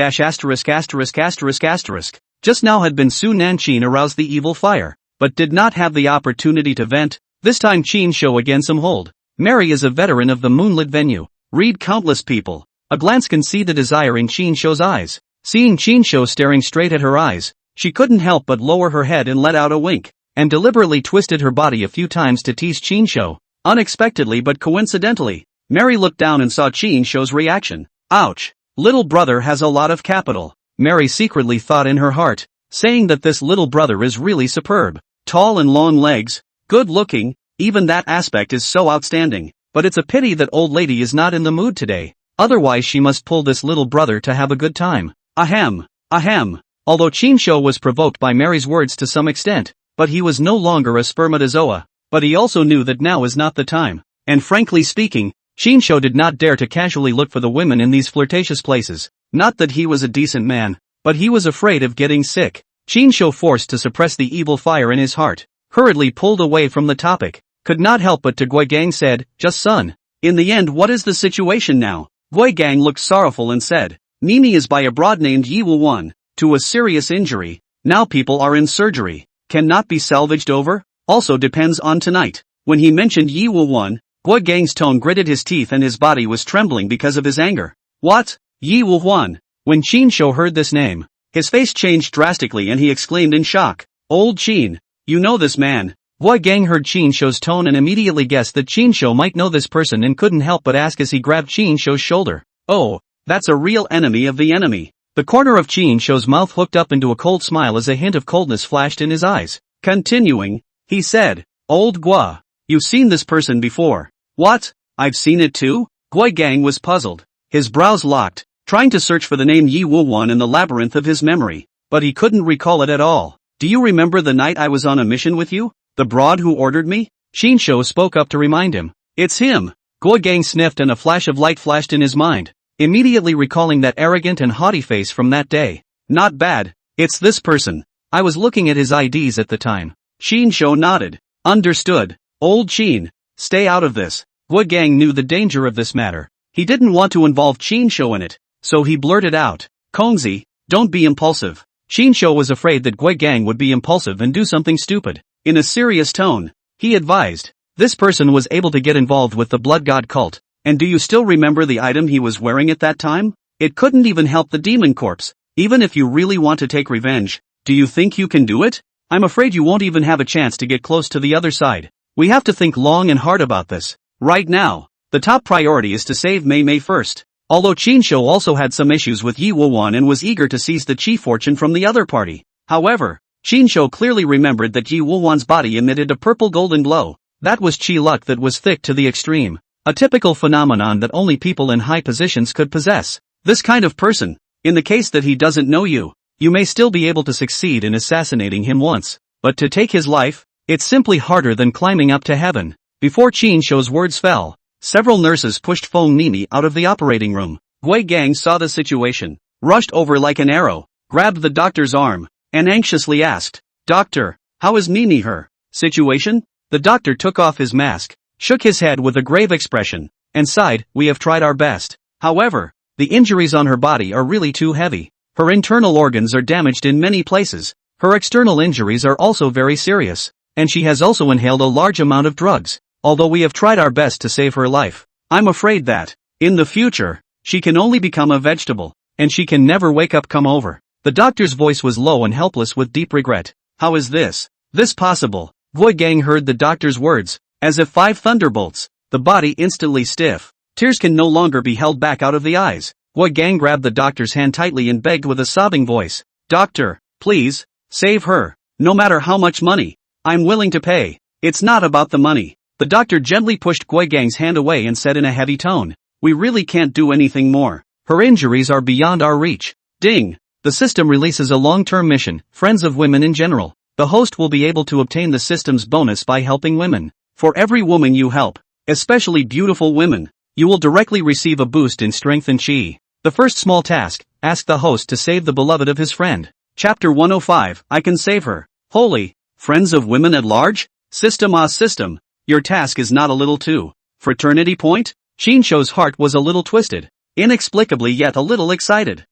Just now had been Su Nanqing aroused the evil fire, but did not have the opportunity to vent. This time Qin Shou again some hold. Mary is a veteran of the moonlit venue. Read countless people. A glance can see the desire in Qin Shou's eyes. Seeing Qin Shou staring straight at her eyes, she couldn't help but lower her head and let out a wink, and deliberately twisted her body a few times to tease Qin Shou. Unexpectedly but coincidentally, Mary looked down and saw Qin Shou's reaction. Ouch! Little brother has a lot of capital, Mary secretly thought in her heart, saying that this little brother is really superb. Tall and long legs, good looking, even that aspect is so outstanding, but it's a pity that old lady is not in the mood today, otherwise she must pull this little brother to have a good time. Ahem, ahem. Although Qin Shou was provoked by Mary's words to some extent, but he was no longer a spermatozoa, but he also knew that now is not the time, and frankly speaking, Qin Shou did not dare to casually look for the women in these flirtatious places. Not that he was a decent man, but he was afraid of getting sick. Qin Shou, forced to suppress the evil fire in his heart, hurriedly pulled away from the topic, could not help but to Gui Gang said, "Just son. In the end what is the situation now?" Gui Gang looked sorrowful and said, "Mimi is by a broad named Yi Wu Wan, to a serious injury. Now people are in surgery. Cannot be salvaged over? Also depends on tonight." When he mentioned Yi Wu Wan, Gui Gang's tone gritted his teeth and his body was trembling because of his anger. What? Yi Wu Wan? When Qin Shou heard this name, his face changed drastically and he exclaimed in shock, "Old Qin, you know this man?" Gui Gang heard Qin Shou's tone and immediately guessed that Qin Shou might know this person and couldn't help but ask as he grabbed Qin Shou's shoulder. "Oh, that's a real enemy of the enemy." The corner of Qin Shou's mouth hooked up into a cold smile as a hint of coldness flashed in his eyes. Continuing, he said, "Old Gua, you've seen this person before." "What? I've seen it too?" Gui Gang was puzzled. His brows locked, trying to search for the name Yi Wu Wan in the labyrinth of his memory, but he couldn't recall it at all. "Do you remember the night I was on a mission with you? The broad who ordered me?" Qin Shou spoke up to remind him. "It's him." Gui Gang sniffed and a flash of light flashed in his mind, immediately recalling that arrogant and haughty face from that day. "Not bad. It's this person." I was looking at his IDs at the time. Qinsho nodded. Understood. Old Qin, stay out of this. Gui Gang knew the danger of this matter. He didn't want to involve Qinsho in it, so he blurted out, Kongzi, don't be impulsive. Qinsho was afraid that Gui Gang would be impulsive and do something stupid. In a serious tone, he advised, this person was able to get involved with the blood god cult, and do you still remember the item he was wearing at that time? It couldn't even help the demon corpse. Even if you really want to take revenge, do you think you can do it? I'm afraid you won't even have a chance to get close to the other side. We have to think long and hard about this. Right now, the top priority is to save Mei Mei first. Although Qinsho also had some issues with Yi Wuwan and was eager to seize the Qi fortune from the other party. However, Qinsho clearly remembered that Yi Wuwan's body emitted a purple golden glow. That was Qi luck that was thick to the extreme. A typical phenomenon that only people in high positions could possess. This kind of person, in the case that he doesn't know you, you may still be able to succeed in assassinating him once. But to take his life, it's simply harder than climbing up to heaven. Before Qinsho's words fell, several nurses pushed Feng Nini out of the operating room. Gui Gang saw the situation, rushed over like an arrow, grabbed the doctor's arm, and anxiously asked, Doctor, how is Nini her situation? The doctor took off his mask, shook his head with a grave expression, and sighed, we have tried our best. However, the injuries on her body are really too heavy. Her internal organs are damaged in many places. Her external injuries are also very serious, and she has also inhaled a large amount of drugs. Although we have tried our best to save her life, I'm afraid that, in the future, she can only become a vegetable, and she can never wake up come over. The doctor's voice was low and helpless with deep regret. How is this possible? Gui Gang heard the doctor's words, as if 5 thunderbolts, the body instantly stiff. Tears can no longer be held back out of the eyes. Gui Gang grabbed the doctor's hand tightly and begged with a sobbing voice, Doctor, please, save her. No matter how much money, I'm willing to pay. It's not about the money. The doctor gently pushed Gui Gang's hand away and said in a heavy tone, we really can't do anything more. Her injuries are beyond our reach. Ding! The system releases a long-term mission, Friends of Women in General. The host will be able to obtain the system's bonus by helping women. For every woman you help, especially beautiful women, you will directly receive a boost in strength and chi. The first small task, ask the host to save the beloved of his friend. Chapter 105, I can save her. Holy, Friends of Women at Large? System. Your task is not a little too. Fraternity point? Qinsho's heart was a little twisted, inexplicably yet a little excited.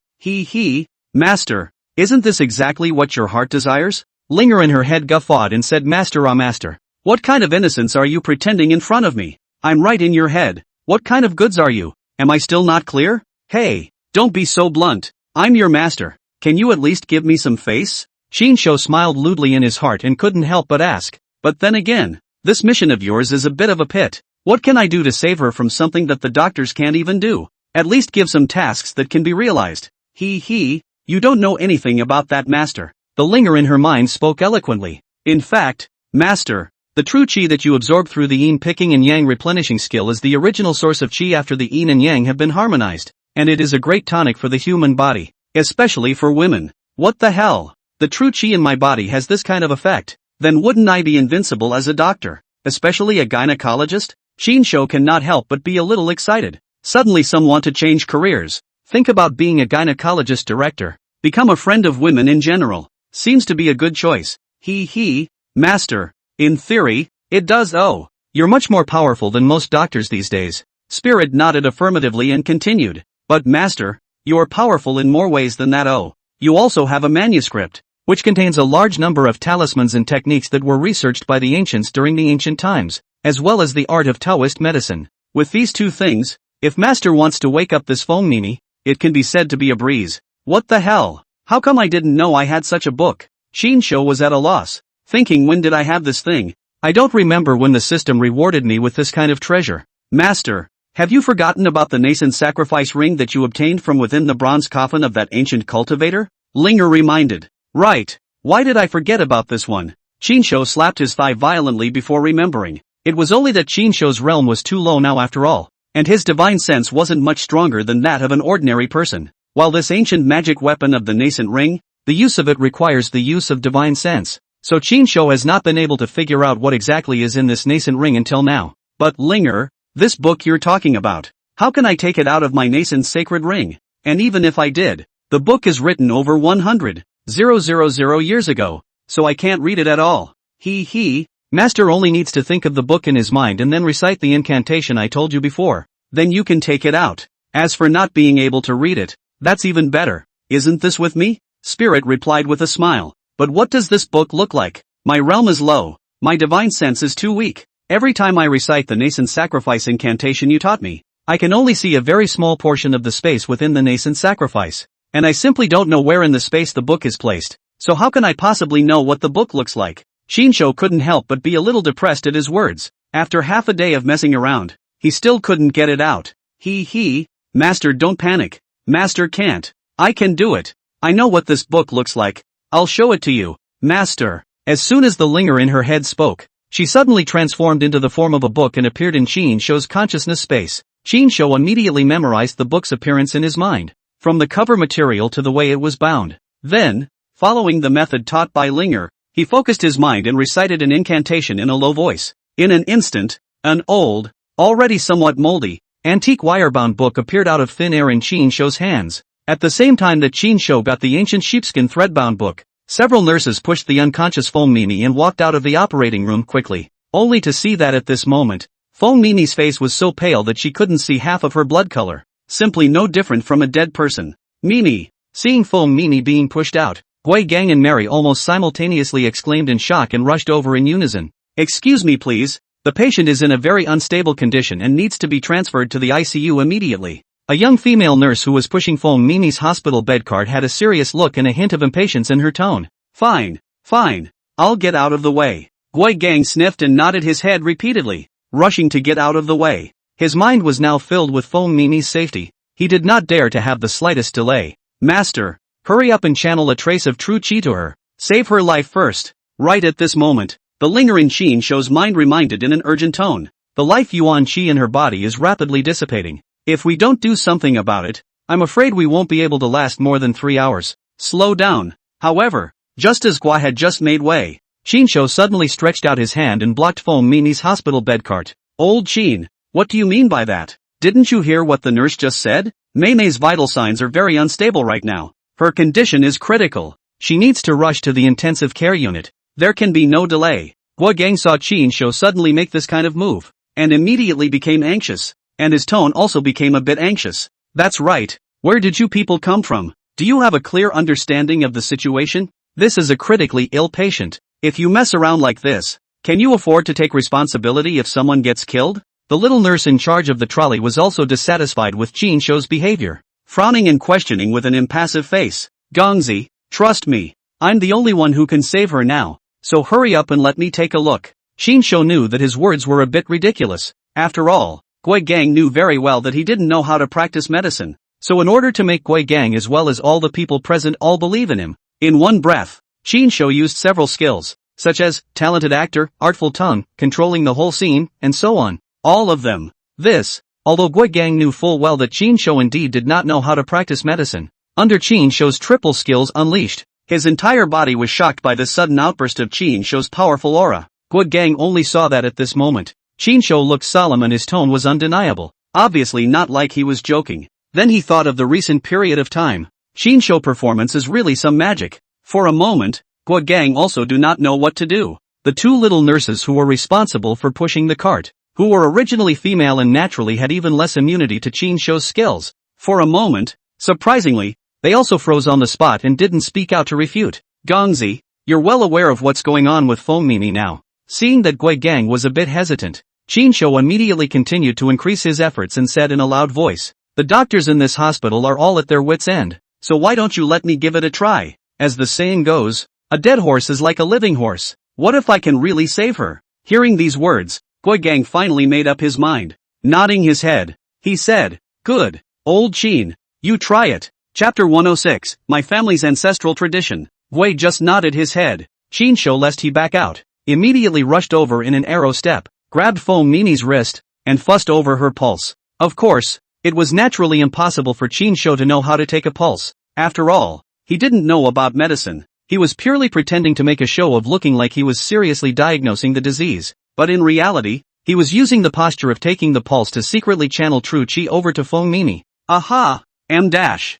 Master, isn't this exactly what your heart desires? Linger in her head guffawed and said Master, what kind of innocence are you pretending in front of me? I'm right in your head. What kind of goods are you? Am I still not clear? Hey, don't be so blunt. I'm your master. Can you at least give me some face? Qinsho smiled lewdly in his heart and couldn't help but ask, but then again, this mission of yours is a bit of a pit. What can I do to save her from something that the doctors can't even do? At least give some tasks that can be realized. You don't know anything about that, master. The linger in her mind spoke eloquently. In fact, master, the true chi that you absorb through the yin picking and yang replenishing skill is the original source of chi after the yin and yang have been harmonized, and it is a great tonic for the human body, especially for women. What the hell? The true chi in my body has this kind of effect. Then wouldn't I be invincible as a doctor, especially a gynecologist? Qinsho cannot help but be a little excited. Suddenly some want to change careers. Think about being a gynecologist director. Become a friend of women in general. Seems to be a good choice. Master. In theory, it does. Oh, you're much more powerful than most doctors these days. Spirit nodded affirmatively and continued. But master, you are powerful in more ways than that. Oh, you also have a manuscript, which contains a large number of talismans and techniques that were researched by the ancients during the ancient times, as well as the art of Taoist medicine. With these two things, if master wants to wake up this Feng Nini, it can be said to be a breeze. What the hell? How come I didn't know I had such a book? Qinsho was at a loss, thinking, when did I have this thing? I don't remember when the system rewarded me with this kind of treasure. Master, have you forgotten about the nascent sacrifice ring that you obtained from within the bronze coffin of that ancient cultivator? Linger reminded. Right. Why did I forget about this one? Qinsho slapped his thigh violently before remembering. It was only that Qinsho's realm was too low now after all, and his divine sense wasn't much stronger than that of an ordinary person. While this ancient magic weapon of the nascent ring, the use of it requires the use of divine sense. So Qinsho has not been able to figure out what exactly is in this nascent ring until now. But Linger, this book you're talking about, how can I take it out of my nascent sacred ring? And even if I did, the book is written over 100 000 years ago, so I can't read it at all. Master only needs to think of the book in his mind and then recite the incantation I told you before. Then you can take it out. As for not being able to read it, that's even better. Isn't this with me? Spirit replied with a smile. But what does this book look like? My realm is low. My divine sense is too weak. Every time I recite the nascent sacrifice incantation you taught me, I can only see a very small portion of the space within the nascent sacrifice. And I simply don't know where in the space the book is placed. So how can I possibly know what the book looks like? Shinsho couldn't help but be a little depressed at his words. After half a day of messing around, he still couldn't get it out. Master, don't panic. Master can't. I can do it. I know what this book looks like. I'll show it to you, Master. As soon as the linger in her head spoke, she suddenly transformed into the form of a book and appeared in Shinsho's consciousness space. Shinsho immediately memorized the book's appearance in his mind, from the cover material to the way it was bound. Then, following the method taught by Linger, he focused his mind and recited an incantation in a low voice. In an instant, an old, already somewhat moldy, antique wire-bound book appeared out of thin air in Shinsho's hands. At the same time that Shinsho got the ancient sheepskin thread-bound book, several nurses pushed the unconscious Feng Mimi and walked out of the operating room quickly, only to see that at this moment, Feng Mimi's face was so pale that she couldn't see half of her blood color, simply no different from a dead person. Mimi! Seeing Feng Mimi being pushed out, Gui Gang and Mary almost simultaneously exclaimed in shock and rushed over in unison. Excuse me please, the patient is in a very unstable condition and needs to be transferred to the ICU immediately. A young female nurse who was pushing Feng Mimi's hospital bed cart had a serious look and a hint of impatience in her tone. Fine. I'll get out of the way. Gui Gang sniffed and nodded his head repeatedly, rushing to get out of the way. His mind was now filled with Feng Mimi's safety. He did not dare to have the slightest delay. Master, hurry up and channel a trace of true chi to her. Save her life first. Right at this moment, the lingering Shinsho's mind reminded in an urgent tone. The life yuan chi in her body is rapidly dissipating. If we don't do something about it, I'm afraid we won't be able to last more than 3 hours. Slow down. However, just as Gua had just made way, Shinsho suddenly stretched out his hand and blocked Feng Mimi's hospital bed cart. Old Shin, what do you mean by that? Didn't you hear what the nurse just said? Mei's vital signs are very unstable right now. Her condition is critical. She needs to rush to the intensive care unit. There can be no delay. Gua Gang saw Shinsho suddenly make this kind of move, and immediately became anxious, and his tone also became a bit anxious. That's right. Where did you people come from? Do you have a clear understanding of the situation? This is a critically ill patient. If you mess around like this, can you afford to take responsibility if someone gets killed? The little nurse in charge of the trolley was also dissatisfied with Shinsho's behavior, frowning and questioning with an impassive face. Gongzi, trust me. I'm the only one who can save her now, so hurry up and let me take a look. Shinsho knew that his words were a bit ridiculous. After all, Gui Gang knew very well that he didn't know how to practice medicine, so in order to make Gui Gang as well as all the people present all believe in him, in one breath, Shinsho used several skills, such as talented actor, artful tongue, controlling the whole scene, and so on. All of them. This, although Gui Gang knew full well that Shinsho indeed did not know how to practice medicine, under Shinsho's triple skills unleashed, his entire body was shocked by this sudden outburst of Shinsho's powerful aura. Gui Gang only saw that at this moment, Shinsho looked solemn and his tone was undeniable, obviously not like he was joking. Then he thought of the recent period of time. Shinsho performance is really some magic. For a moment, Gui Gang also do not know what to do. The two little nurses who were responsible for pushing the cart, who were originally female and naturally had even less immunity to Shinsho's skills. For a moment, surprisingly, they also froze on the spot and didn't speak out to refute. Gongzi, you're well aware of what's going on with Feng Mimi now. Seeing that Gui Gang was a bit hesitant, Shinsho immediately continued to increase his efforts and said in a loud voice, the doctors in this hospital are all at their wits' end, so why don't you let me give it a try? As the saying goes, a dead horse is like a living horse. What if I can really save her? Hearing these words, Gui Gang finally made up his mind. Nodding his head, he said, good, old Shin, you try it. Chapter 106, My Family's Ancestral Tradition. Gui just nodded his head. Shinsho, lest he back out, immediately rushed over in an arrow step, grabbed Feng Mimi's wrist, and fussed over her pulse. Of course, it was naturally impossible for Shinsho to know how to take a pulse. After all, he didn't know about medicine. He was purely pretending to make a show of looking like he was seriously diagnosing the disease. But in reality, he was using the posture of taking the pulse to secretly channel true chi over to Feng Mimi. Aha! M-dash.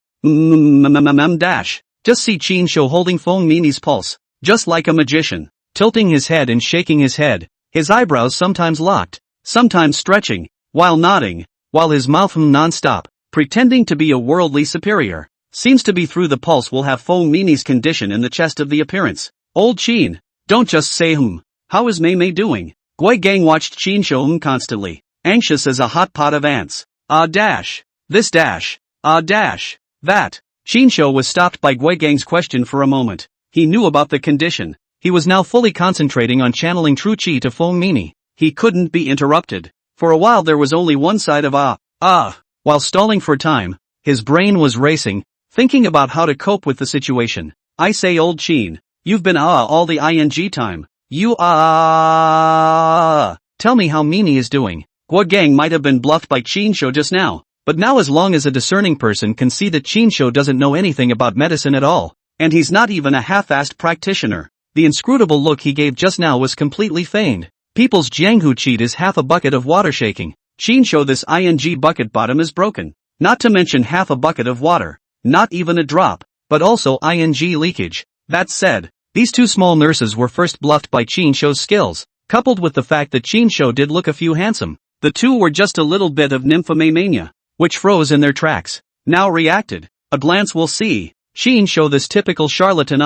Just see Qin Shou holding Feng Mini's pulse, just like a magician, tilting his head and shaking his head, his eyebrows sometimes locked, sometimes stretching, while nodding, while his mouth non-stop, pretending to be a worldly superior. Seems to be through the pulse will have Feng Mini's condition in the chest of the appearance. Old Qin, don't just say How is Mei Mei doing? Gui Gang watched Qin Shou constantly, anxious as a hot pot of ants. This dash. That. Qin Shou was stopped by Gui Gang's question for a moment. He knew about the condition. He was now fully concentrating on channeling true qi to Feng Mini. He couldn't be interrupted. For a while there was only one side of While stalling for time, his brain was racing, thinking about how to cope with the situation. I say old Qin, you've been all the ing time. You Tell me how Mini is doing. Gui Gang might have been bluffed by Qin Shou just now, but now as long as a discerning person can see that Qin Shou doesn't know anything about medicine at all, and he's not even a half-assed practitioner, the inscrutable look he gave just now was completely feigned. People's Jianghu cheat is half a bucket of water shaking. Qin Shou, this ing bucket bottom is broken. Not to mention half a bucket of water. Not even a drop, but also ing leakage. That said, these two small nurses were first bluffed by Qin Shou's skills, coupled with the fact that Qin Shou did look a few handsome. The two were just a little bit of nymphomania, which froze in their tracks. Now reacted. A glance will see. Qin Shou, this typical charlatan.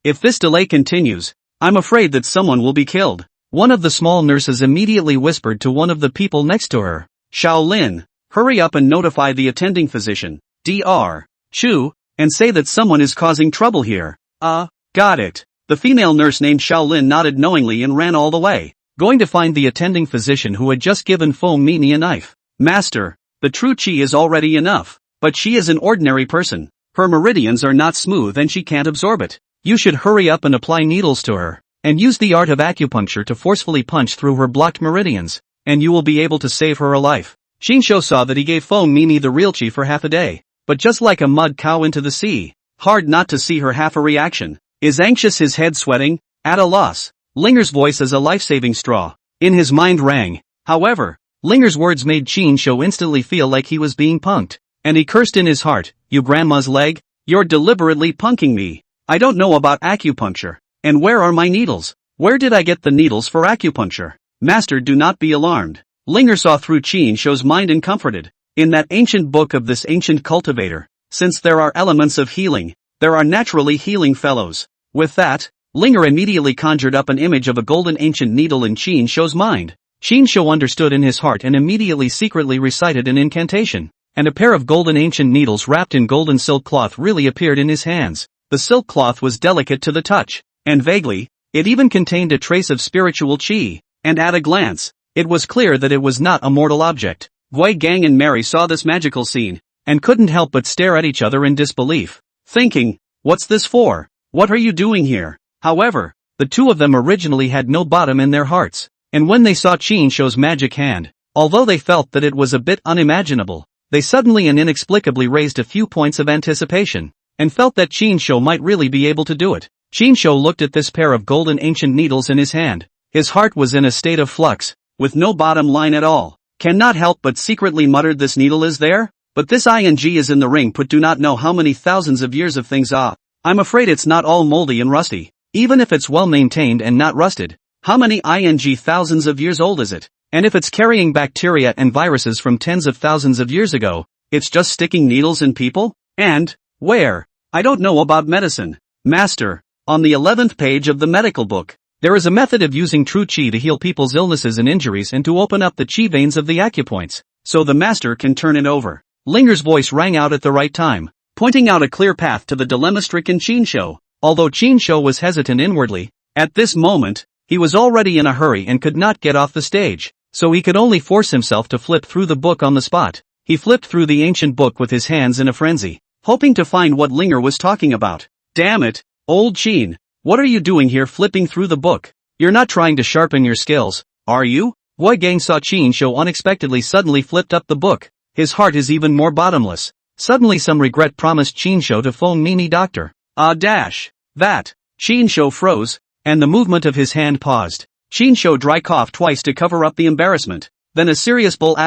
If this delay continues, I'm afraid that someone will be killed. One of the small nurses immediately whispered to one of the people next to her. Shaolin, hurry up and notify the attending physician, Dr. Chu, and say that someone is causing trouble here. Got it. The female nurse named Shaolin nodded knowingly and ran all the way, going to find the attending physician who had just given Feng Mini a knife. Master, the true qi is already enough, but she is an ordinary person. Her meridians are not smooth and she can't absorb it. You should hurry up and apply needles to her, and use the art of acupuncture to forcefully punch through her blocked meridians, and you will be able to save her a life. Qin Shou saw that he gave Feng Mini the real qi for half a day, but just like a mud cow into the sea, hard not to see her half a reaction. Is anxious, his head sweating, at a loss. Linger's voice as a life-saving straw, in his mind rang. However, Linger's words made Qin Shou instantly feel like he was being punked, and he cursed in his heart, you grandma's leg, you're deliberately punking me. I don't know about acupuncture. And where are my needles? Where did I get the needles for acupuncture? Master, do not be alarmed. Linger saw through Qin Shou's mind and comforted. In that ancient book of this ancient cultivator, since there are elements of healing, there are naturally healing fellows. With that, Linger immediately conjured up an image of a golden ancient needle in Qin Shou's mind. Qin Shou understood in his heart and immediately secretly recited an incantation, and a pair of golden ancient needles wrapped in golden silk cloth really appeared in his hands. The silk cloth was delicate to the touch, and vaguely, it even contained a trace of spiritual qi, and at a glance, it was clear that it was not a mortal object. Gui Gang and Mary saw this magical scene, and couldn't help but stare at each other in disbelief, thinking, what's this for? What are you doing here? However, the two of them originally had no bottom in their hearts, and when they saw Qin Shou's magic hand, although they felt that it was a bit unimaginable, they suddenly and inexplicably raised a few points of anticipation, and felt that Qin Shou might really be able to do it. Qin Shou looked at this pair of golden ancient needles in his hand. His heart was in a state of flux, with no bottom line at all. Cannot help but secretly muttered, this needle is there? But this ing is in the ring put, do not know how many thousands of years of things I'm afraid it's not all moldy and rusty. Even if it's well maintained and not rusted, how many ing thousands of years old is it? And if it's carrying bacteria and viruses from tens of thousands of years ago, it's just sticking needles in people? And, where? I don't know about medicine. Master, on the 11th page of the medical book, there is a method of using true qi to heal people's illnesses and injuries and to open up the qi veins of the acupoints, so the master can turn it over. Linger's voice rang out at the right time, pointing out a clear path to the dilemma-stricken Qin Shou. Although Qin Shou was hesitant inwardly, at this moment, he was already in a hurry and could not get off the stage, so he could only force himself to flip through the book on the spot. He flipped through the ancient book with his hands in a frenzy, hoping to find what Linger was talking about. Damn it, old Qin, what are you doing here flipping through the book? You're not trying to sharpen your skills, are you? Gui Gang saw Qin Shou unexpectedly suddenly flipped up the book. His heart is even more bottomless. Suddenly some regret promised Qin Shou to phone Mimi doctor. That. Qin Shou froze, and the movement of his hand paused. Qin Shou dry coughed twice to cover up the embarrassment. Then a serious bull ********.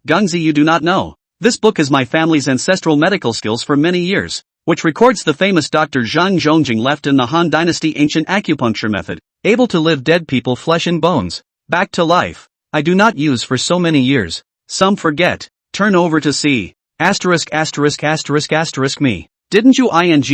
Gungzi, you do not know. This book is my family's ancestral medical skills for many years. which records the famous Dr. Zhang Zhongjing left in the Han Dynasty ancient acupuncture method, able to live dead people flesh and bones back to life. I do not use for so many years. Some forget. Turn over to see. Asterisk asterisk asterisk asterisk me. Didn't you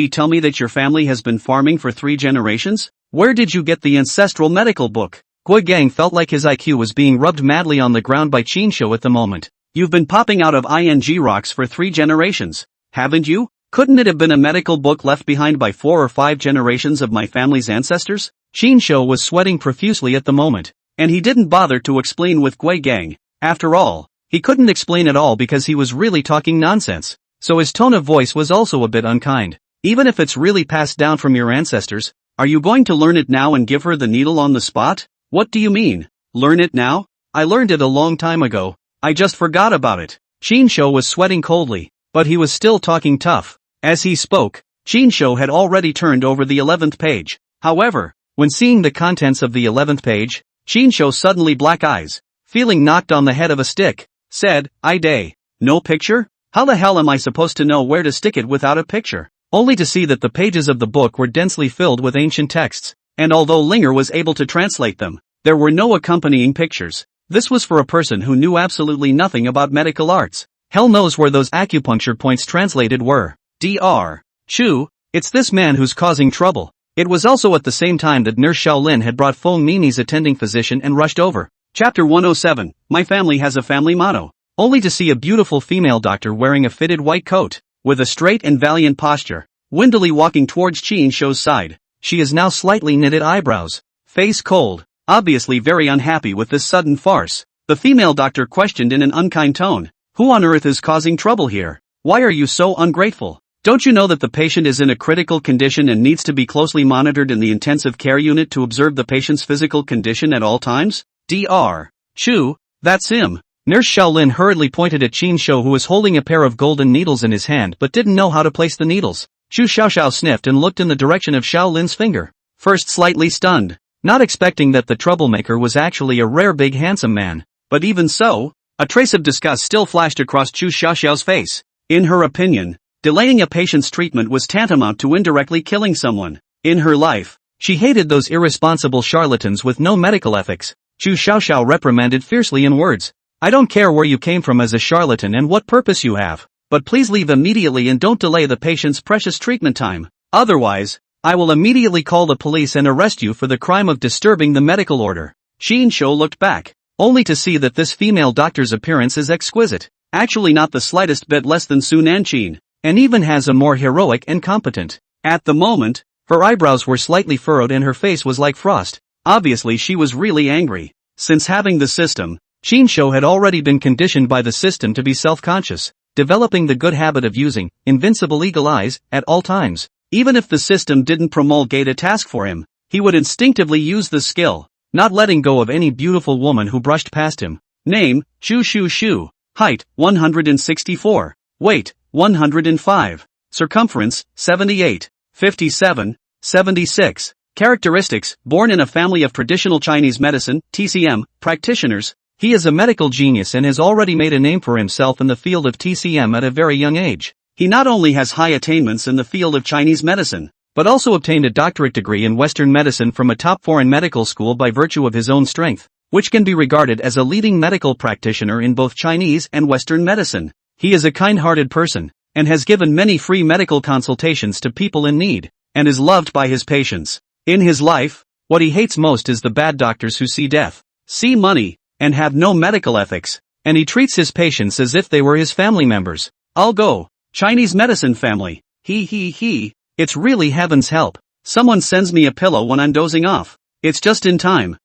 tell me that your family has been farming for 3 generations? Where did you get the ancestral medical book? Gui Gang felt like his IQ was being rubbed madly on the ground by Qinshu at the moment. You've been popping out of rocks for 3 generations, haven't you? Couldn't it have been a medical book left behind by 4 or 5 generations of my family's ancestors? Qinshu was sweating profusely at the moment, and he didn't bother to explain with Gui Gang. After all, he couldn't explain at all because he was really talking nonsense, so his tone of voice was also a bit unkind. Even if it's really passed down from your ancestors, are you going to learn it now and give her the needle on the spot? What do you mean, learn it now? I learned it a long time ago. I just forgot about it. Qinshu was sweating coldly, but he was still talking tough. As he spoke, Qinshu had already turned over the 11th page. However, when seeing the contents of the 11th page, Qinshu suddenly black eyes, feeling knocked on the head of a stick, said, no picture? How the hell am I supposed to know where to stick it without a picture? Only to see that the pages of the book were densely filled with ancient texts, and although Linger was able to translate them, there were no accompanying pictures. This was for a person who knew absolutely nothing about medical arts. Hell knows where those acupuncture points translated were. Dr. Chu, it's this man who's causing trouble. It was also at the same time that Nurse Shaolin had brought Feng Mimi's attending physician and rushed over. Chapter 107, My family has a family motto. Only to see a beautiful female doctor wearing a fitted white coat, with a straight and valiant posture, windily walking towards Qinshu's side. She is now slightly knitted eyebrows, face cold, obviously very unhappy with this sudden farce. The female doctor questioned in an unkind tone, who on earth is causing trouble here? Why are you so ungrateful? Don't you know that the patient is in a critical condition and needs to be closely monitored in the intensive care unit to observe the patient's physical condition at all times? Dr. Chu, that's him. Nurse Shaolin hurriedly pointed at Qinshu, who was holding a pair of golden needles in his hand but didn't know how to place the needles. Chu Xiaoxiao sniffed and looked in the direction of Shaolin's finger, first slightly stunned, not expecting that the troublemaker was actually a rare big handsome man. But even so, a trace of disgust still flashed across Chu Xiaoxiao's face. In her opinion, delaying a patient's treatment was tantamount to indirectly killing someone. In her life, she hated those irresponsible charlatans with no medical ethics. Chu Xiaoxiao reprimanded fiercely in words. I don't care where you came from as a charlatan and what purpose you have, but please leave immediately and don't delay the patient's precious treatment time. Otherwise, I will immediately call the police and arrest you for the crime of disturbing the medical order. Qinshu looked back, only to see that this female doctor's appearance is exquisite, actually not the slightest bit less than Su Nanqin, and even has a more heroic and competent. At the moment, her eyebrows were slightly furrowed and her face was like frost. Obviously she was really angry. Since having the system, Qinshu had already been conditioned by the system to be self-conscious, developing the good habit of using invincible eagle eyes at all times. Even if the system didn't promulgate a task for him, he would instinctively use the skill, not letting go of any beautiful woman who brushed past him. Name, Chu Shu Shu. Height, 164. Weight, 105. Circumference, 78. 57. 76. Characteristics, born in a family of traditional Chinese medicine, TCM, practitioners. He is a medical genius and has already made a name for himself in the field of TCM at a very young age. He not only has high attainments in the field of Chinese medicine, but also obtained a doctorate degree in Western medicine from a top foreign medical school by virtue of his own strength, which can be regarded as a leading medical practitioner in both Chinese and Western medicine. He is a kind-hearted person, and has given many free medical consultations to people in need, and is loved by his patients. In his life, what he hates most is the bad doctors who see death, see money, and have no medical ethics, and he treats his patients as if they were his family members. I'll go. Chinese medicine family. It's really heaven's help. Someone sends me a pillow when I'm dozing off. It's just in time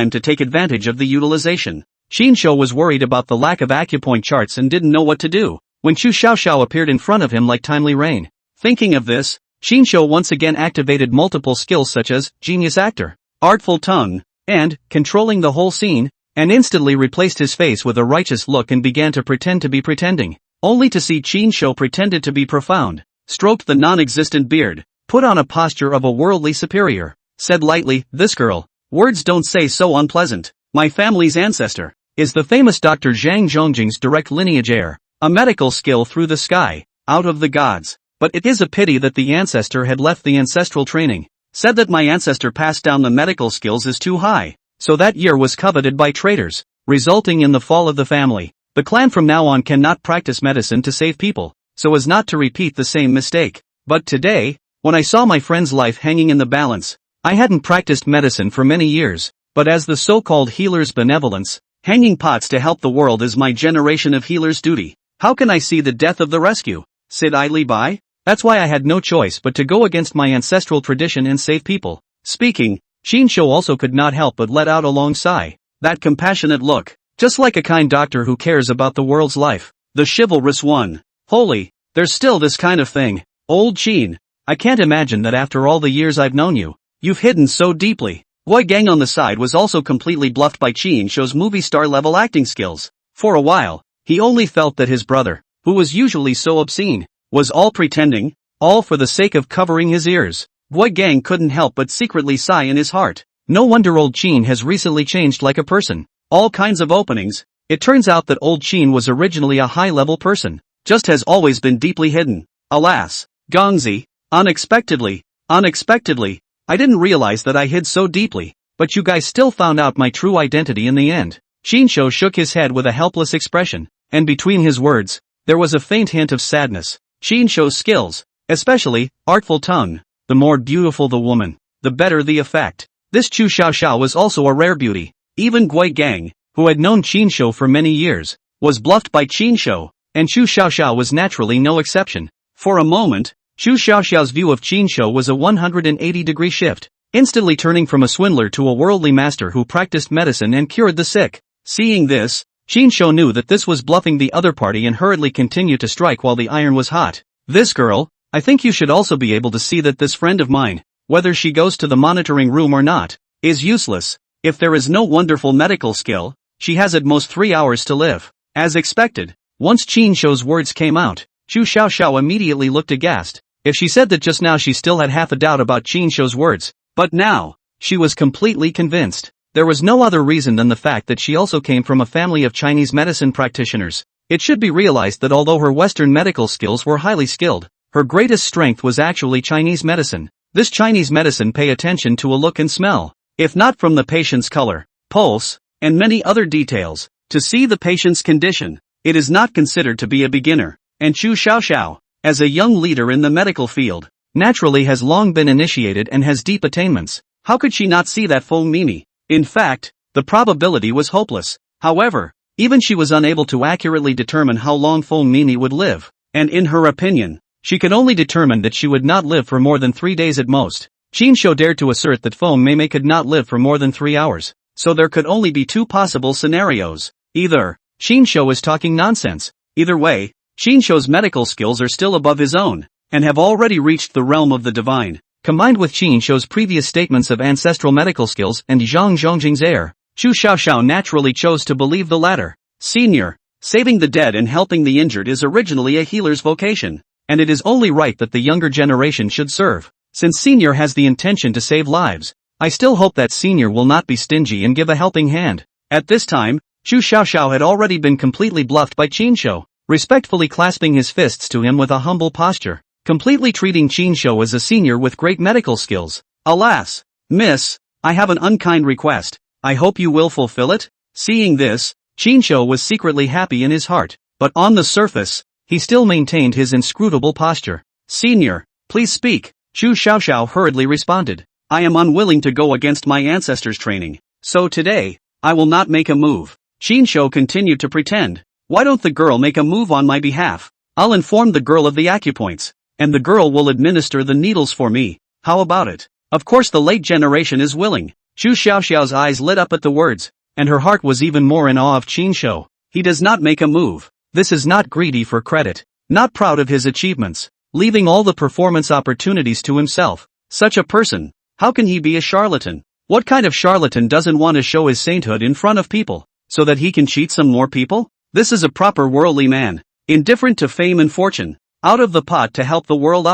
to take advantage of the utilization. Qinshu was worried about the lack of acupoint charts and didn't know what to do, when Chu Xiaoxiao appeared in front of him like timely rain. Thinking of this, Qinshu once again activated multiple skills such as genius actor, artful tongue, and controlling the whole scene, and instantly replaced his face with a righteous look and began to pretend to be pretending, only to see Qinshu pretended to be profound, stroked the non-existent beard, put on a posture of a worldly superior, said lightly, this girl, words don't say so unpleasant, my family's ancestor, is the famous Dr. Zhang Zhongjing's direct lineage heir, a medical skill through the sky, out of the gods. but it is a pity that the ancestor had left the ancestral training. Said that my ancestor passed down the medical skills is too high, so that year was coveted by traitors, resulting in the fall of the family. The clan from now on cannot practice medicine to save people, so as not to repeat the same mistake. But today, when I saw my friend's life hanging in the balance, I hadn't practiced medicine for many years, but as the so-called healer's benevolence, hanging pots to help the world is my generation of healers' duty. How can I see the death of the rescue sit idly by? That's why I had no choice but to go against my ancestral tradition and save people. Speaking, Shinsho also could not help but let out a long sigh. That compassionate look, just like a kind doctor who cares about the world's life. The chivalrous one. Holy, there's still this kind of thing. Old Chin, I can't imagine that after all the years I've known you, you've hidden so deeply. Boy Gang on the side was also completely bluffed by Shinsho's movie star level acting skills. For a while, he only felt that his brother, who was usually so obscene, was all pretending, all for the sake of covering his ears. Boy Gang couldn't help but secretly sigh in his heart. No wonder old Chin has recently changed like a person. All kinds of openings. It turns out that old Chin was originally a high-level person, just has always been deeply hidden. Alas, Gongzi, unexpectedly, I didn't realize that I hid so deeply, but you guys still found out my true identity in the end. Shinsho shook his head with a helpless expression, and between his words, there was a faint hint of sadness. Shinsho's skills, especially, artful tongue, the more beautiful the woman, the better the effect. This Chu Xiaoxiao was also a rare beauty. Even Gui Gang, who had known Shinsho for many years, was bluffed by Shinsho, and Chu Xiaoxiao was naturally no exception. For a moment, Chu Xiaoxiao's view of Shinsho was a 180-degree shift, instantly turning from a swindler to a worldly master who practiced medicine and cured the sick. Seeing this, Shinsho knew that this was bluffing the other party and hurriedly continued to strike while the iron was hot. This girl, I think you should also be able to see that this friend of mine, whether she goes to the monitoring room or not, is useless. If there is no wonderful medical skill, she has at most 3 hours to live. As expected, once Shinsho's words came out, Chu Xiaoxiao immediately looked aghast. If she said that just now she still had half a doubt about Shinsho's words, but now, she was completely convinced. There was no other reason than the fact that she also came from a family of Chinese medicine practitioners. It should be realized that although her Western medical skills were highly skilled, her greatest strength was actually Chinese medicine. This Chinese medicine pay attention to a look and smell, if not from the patient's color, pulse, and many other details, to see the patient's condition. It is not considered to be a beginner, and Chu Xiaoxiao, as a young leader in the medical field, naturally has long been initiated and has deep attainments. How could she not see that Feng Mimi? In fact, the probability was hopeless. However, even she was unable to accurately determine how long Feng Mimi would live, and in her opinion, she could only determine that she would not live for more than 3 days at most. Shinsho dared to assert that Feng Mimi could not live for more than 3 hours, so there could only be two possible scenarios. Either, Shinsho is talking nonsense. Either way, Shinsho's medical skills are still above his own, and have already reached the realm of the divine. Combined with Shinsho's previous statements of ancestral medical skills and Zhang Zhongjing's heir, Chu Xiaoxiao naturally chose to believe the latter. Senior, saving the dead and helping the injured is originally a healer's vocation, and it is only right that the younger generation should serve. Since Senior has the intention to save lives, I still hope that Senior will not be stingy and give a helping hand. At this time, Chu Xiaoxiao had already been completely bluffed by Shinsho, respectfully clasping his fists to him with a humble posture, completely treating Shinsho as a senior with great medical skills. Alas, miss, I have an unkind request. I hope you will fulfill it. Seeing this, Shinsho was secretly happy in his heart, but on the surface, he still maintained his inscrutable posture. Senior, please speak, Chu Xiaoxiao hurriedly responded. I am unwilling to go against my ancestors' training, so today, I will not make a move. Shinsho continued to pretend. Why don't the girl make a move on my behalf? I'll inform the girl of the acupoints, and the girl will administer the needles for me. How about it? Of course the late generation is willing. Chu Xiaoxiao's eyes lit up at the words, and her heart was even more in awe of Shinsho. He does not make a move. This is not greedy for credit, not proud of his achievements, leaving all the performance opportunities to himself. Such a person, how can he be a charlatan? What kind of charlatan doesn't want to show his sainthood in front of people, so that he can cheat some more people? This is a proper worldly man, indifferent to fame and fortune, out of the pot to help the world.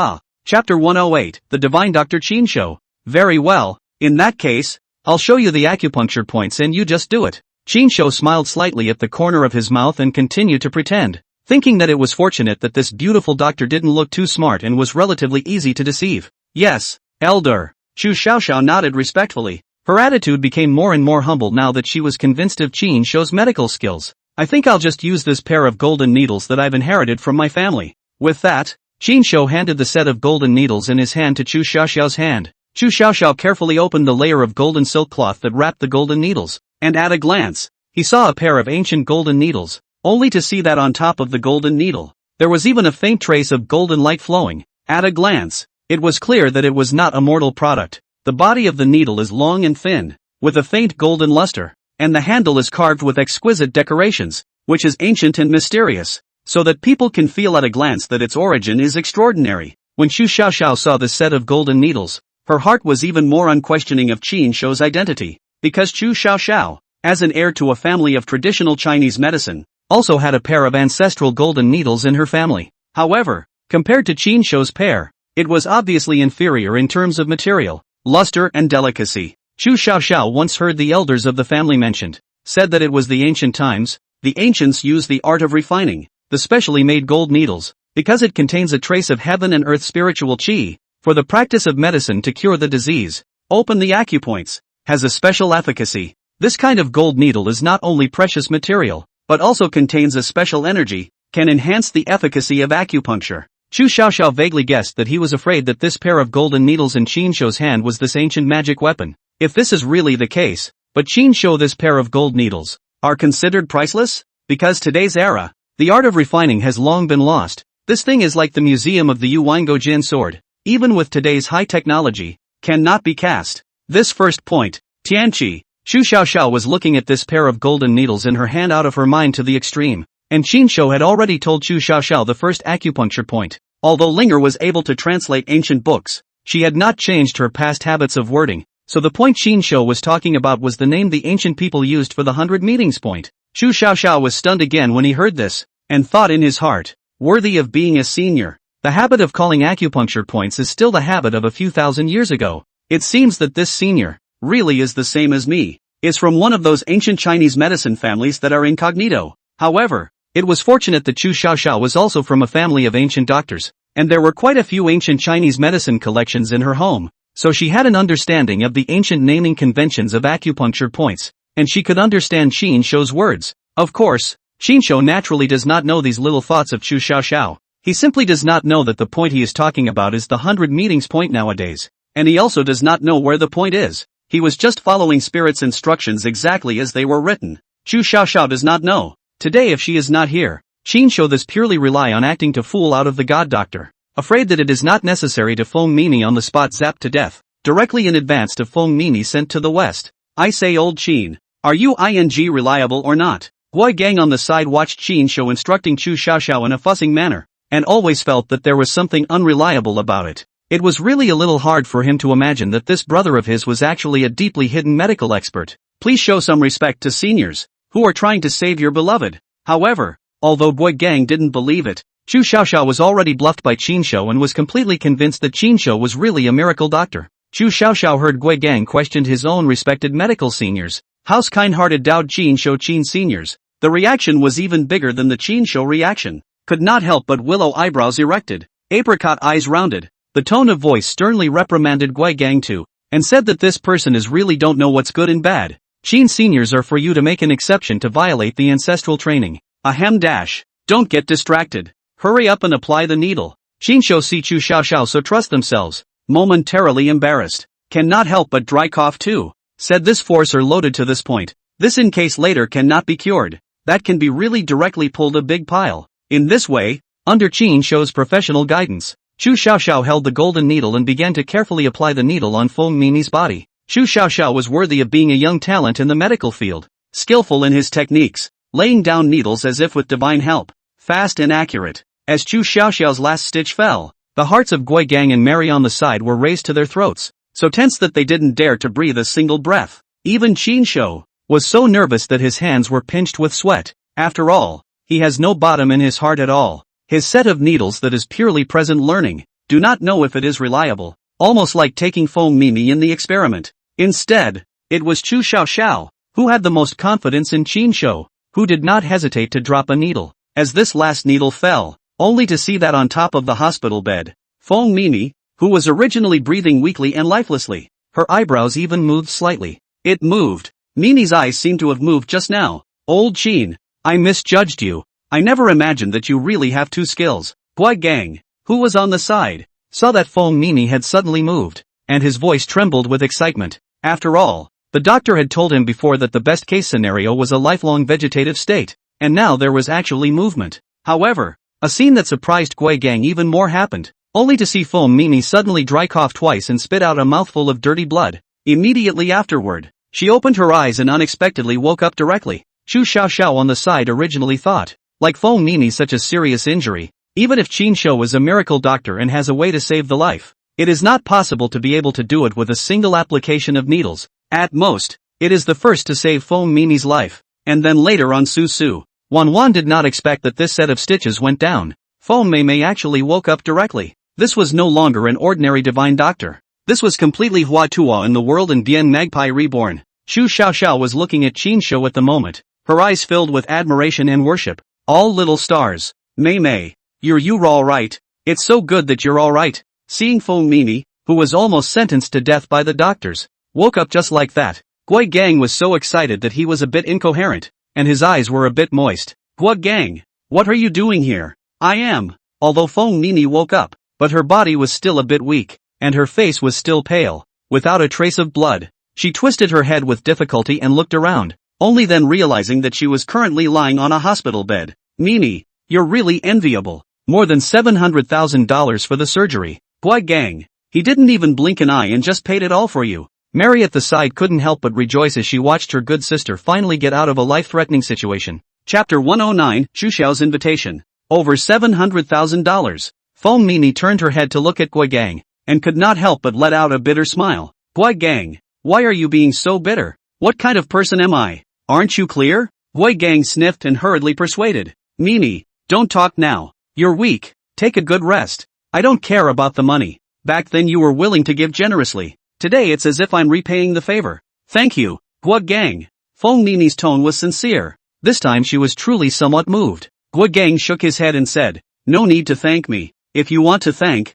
Chapter 108, The Divine Dr. Shinsho. Very well, in that case, I'll show you the acupuncture points and you just do it. Shinsho smiled slightly at the corner of his mouth and continued to pretend. thinking that it was fortunate that this beautiful doctor didn't look too smart and was relatively easy to deceive. Yes, elder. Chu Xiaoxiao nodded respectfully. Her attitude became more and more humble now that she was convinced of Qin Shou's medical skills. I think I'll just use this pair of golden needles that I've inherited from my family. With that, Qin Shou handed the set of golden needles in his hand to Chu Xiaoxiao's hand. Chu Xiaoxiao carefully opened the layer of golden silk cloth that wrapped the golden needles, and at a glance, he saw a pair of ancient golden needles, only to see that on top of the golden needle, there was even a faint trace of golden light flowing. At a glance, it was clear that it was not a mortal product. The body of the needle is long and thin, with a faint golden luster, and the handle is carved with exquisite decorations, which is ancient and mysterious, so that people can feel at a glance that its origin is extraordinary. When Chu Xiaoxiao saw the set of golden needles, her heart was even more unquestioning of Qin Shou's identity, because Chu Xiaoxiao, as an heir to a family of traditional Chinese medicine, also had a pair of ancestral golden needles in her family. However, compared to Qin Shou's pair, it was obviously inferior in terms of material, luster and delicacy. Chu Xiaoxiao once heard the elders of the family mentioned, said that it was the ancient times. The ancients used the art of refining the specially made gold needles, because it contains a trace of heaven and earth spiritual qi, for the practice of medicine to cure the disease. Open the acupoints, has a special efficacy. This kind of gold needle is not only precious material, but also contains a special energy, can enhance the efficacy of acupuncture. Chu Xiaoxiao vaguely guessed that he was afraid that this pair of golden needles in Qin Shou's hand was this ancient magic weapon. If this is really the case, but Qin Shou this pair of gold needles are considered priceless? Because today's era, the art of refining has long been lost. This thing is like the museum of the Yu Wango Jin sword, even with today's high technology, cannot be cast. This first point, Tianqi. Chu Xiaoxiao was looking at this pair of golden needles in her hand out of her mind to the extreme, and Qin Shou had already told Chu Xiaoxiao the first acupuncture point. Although Linger was able to translate ancient books, she had not changed her past habits of wording, so the point Qin Shou was talking about was the name the ancient people used for the 100 meetings point. Chu Xiaoxiao was stunned again when he heard this, and thought in his heart, worthy of being a senior. The habit of calling acupuncture points is still the habit of a few thousand years ago. It seems that this senior really is the same as me, is from one of those ancient Chinese medicine families that are incognito. However, it was fortunate that Chu Xiaoxiao was also from a family of ancient doctors, and there were quite a few ancient Chinese medicine collections in her home, so she had an understanding of the ancient naming conventions of acupuncture points, and she could understand Qin Shou's words. Of course, Qin Shou naturally does not know these little thoughts of Chu Xiaoxiao. He simply does not know that the point he is talking about is the 100 meetings point nowadays, and he also does not know where the point is. He was just following Spirit's instructions exactly as they were written. Chu Xiaoxiao does not know. Today if she is not here, Qin Shou this purely rely on acting to fool out of the god doctor, afraid that it is not necessary to Feng Mimi on the spot zapped to death, directly in advance to Feng Mimi sent to the west. I say old Qin, are you reliable or not? Gui Gang on the side watched Qin Shou instructing Chu Xiaoxiao in a fussing manner, and always felt that there was something unreliable about it. It was really a little hard for him to imagine that this brother of his was actually a deeply hidden medical expert. Please show some respect to seniors, who are trying to save your beloved. However, although Gui Gang didn't believe it, Chu Xiaoxiao was already bluffed by Qin Shou and was completely convinced that Qin Shou was really a miracle doctor. Chu Xiaoxiao heard Gui Gang questioned his own respected medical seniors. How's kind-hearted Dao Qin Shou Qin seniors? The reaction was even bigger than the Qin Shou reaction. Could not help but willow eyebrows erected, apricot eyes rounded. The tone of voice sternly reprimanded Gui Gang too, and said that this person is really don't know what's good and bad. Qin seniors are for you to make an exception to violate the ancestral training. Ahem dash. Don't get distracted. Hurry up and apply the needle. Qin Shou see Chu Xiaoxiao so trust themselves, momentarily embarrassed. Cannot help but dry cough too. Said this force are loaded to this point. This in case later cannot be cured. That can be really directly pulled a big pile. In this way, under Qin Shou's professional guidance, Chu Xiaoxiao held the golden needle and began to carefully apply the needle on Feng Mimi's body. Chu Xiaoxiao was worthy of being a young talent in the medical field, skillful in his techniques, laying down needles as if with divine help, fast and accurate. As Chu Xiaoxiao's last stitch fell, the hearts of Gui Gang and Mary on the side were raised to their throats, so tense that they didn't dare to breathe a single breath. Even Qin Shou was so nervous that his hands were pinched with sweat. After all, he has no bottom in his heart at all. His set of needles that is purely present learning, do not know if it is reliable, almost like taking Feng Mimi in the experiment. Instead, it was Chu Xiaoxiao, who had the most confidence in Qin Shou, who did not hesitate to drop a needle. as this last needle fell, only to see that on top of the hospital bed, Feng Mimi, who was originally breathing weakly and lifelessly. Her eyebrows even moved slightly. It moved. Mimi's eyes seemed to have moved just now. Old Qin, I misjudged you. I never imagined that you really have two skills. Guai Gang, who was on the side, saw that Feng Mimi had suddenly moved, and his voice trembled with excitement. After all, the doctor had told him before that the best case scenario was a lifelong vegetative state, and now there was actually movement. However, a scene that surprised Guai Gang even more happened, only to see Feng Mimi suddenly dry cough twice and spit out a mouthful of dirty blood. Immediately afterward, she opened her eyes and unexpectedly woke up directly. Chu Xiao on the side originally thought, like Feng Mimi, such a serious injury, even if Qin Shou is a miracle doctor and has a way to save the life, it is not possible to be able to do it with a single application of needles. At most, it is the first to save Feng Mimi's life, and then later on Su Su. Wan did not expect that this set of stitches went down. Feng Mei actually woke up directly. This was no longer an ordinary divine doctor. This was completely Hua Tua in the world and Bien Magpie reborn. Chu Xiao was looking at Qin Shou at the moment, her eyes filled with admiration and worship. All little stars. Mei, you're alright. It's so good that you're alright. Seeing Feng Mimi, who was almost sentenced to death by the doctors, woke up just like that. Guai Gang was so excited that he was a bit incoherent, and his eyes were a bit moist. Guai Gang, what are you doing here? I am. Although Feng Mimi woke up, but her body was still a bit weak, and her face was still pale, without a trace of blood. She twisted her head with difficulty and looked around, only then realizing that she was currently lying on a hospital bed. Mimi, you're really enviable. More than $700,000 for the surgery. Guai Gang, he didn't even blink an eye and just paid it all for you. Mary at the side couldn't help but rejoice as she watched her good sister finally get out of a life-threatening situation. Chapter 109, Chu Xiao's Invitation. Over $700,000. Feng Mimi turned her head to look at Guai Gang, and could not help but let out a bitter smile. Guai Gang, why are you being so bitter? What kind of person am I? Aren't you clear? Guai Gang sniffed and hurriedly persuaded. Mimi, don't talk now. You're weak. Take a good rest. I don't care about the money. Back then you were willing to give generously. Today it's as if I'm repaying the favor. Thank you, Guai Gang. Feng Mimi's tone was sincere. This time she was truly somewhat moved. Guai Gang shook his head and said, no need to thank me. If you want to thank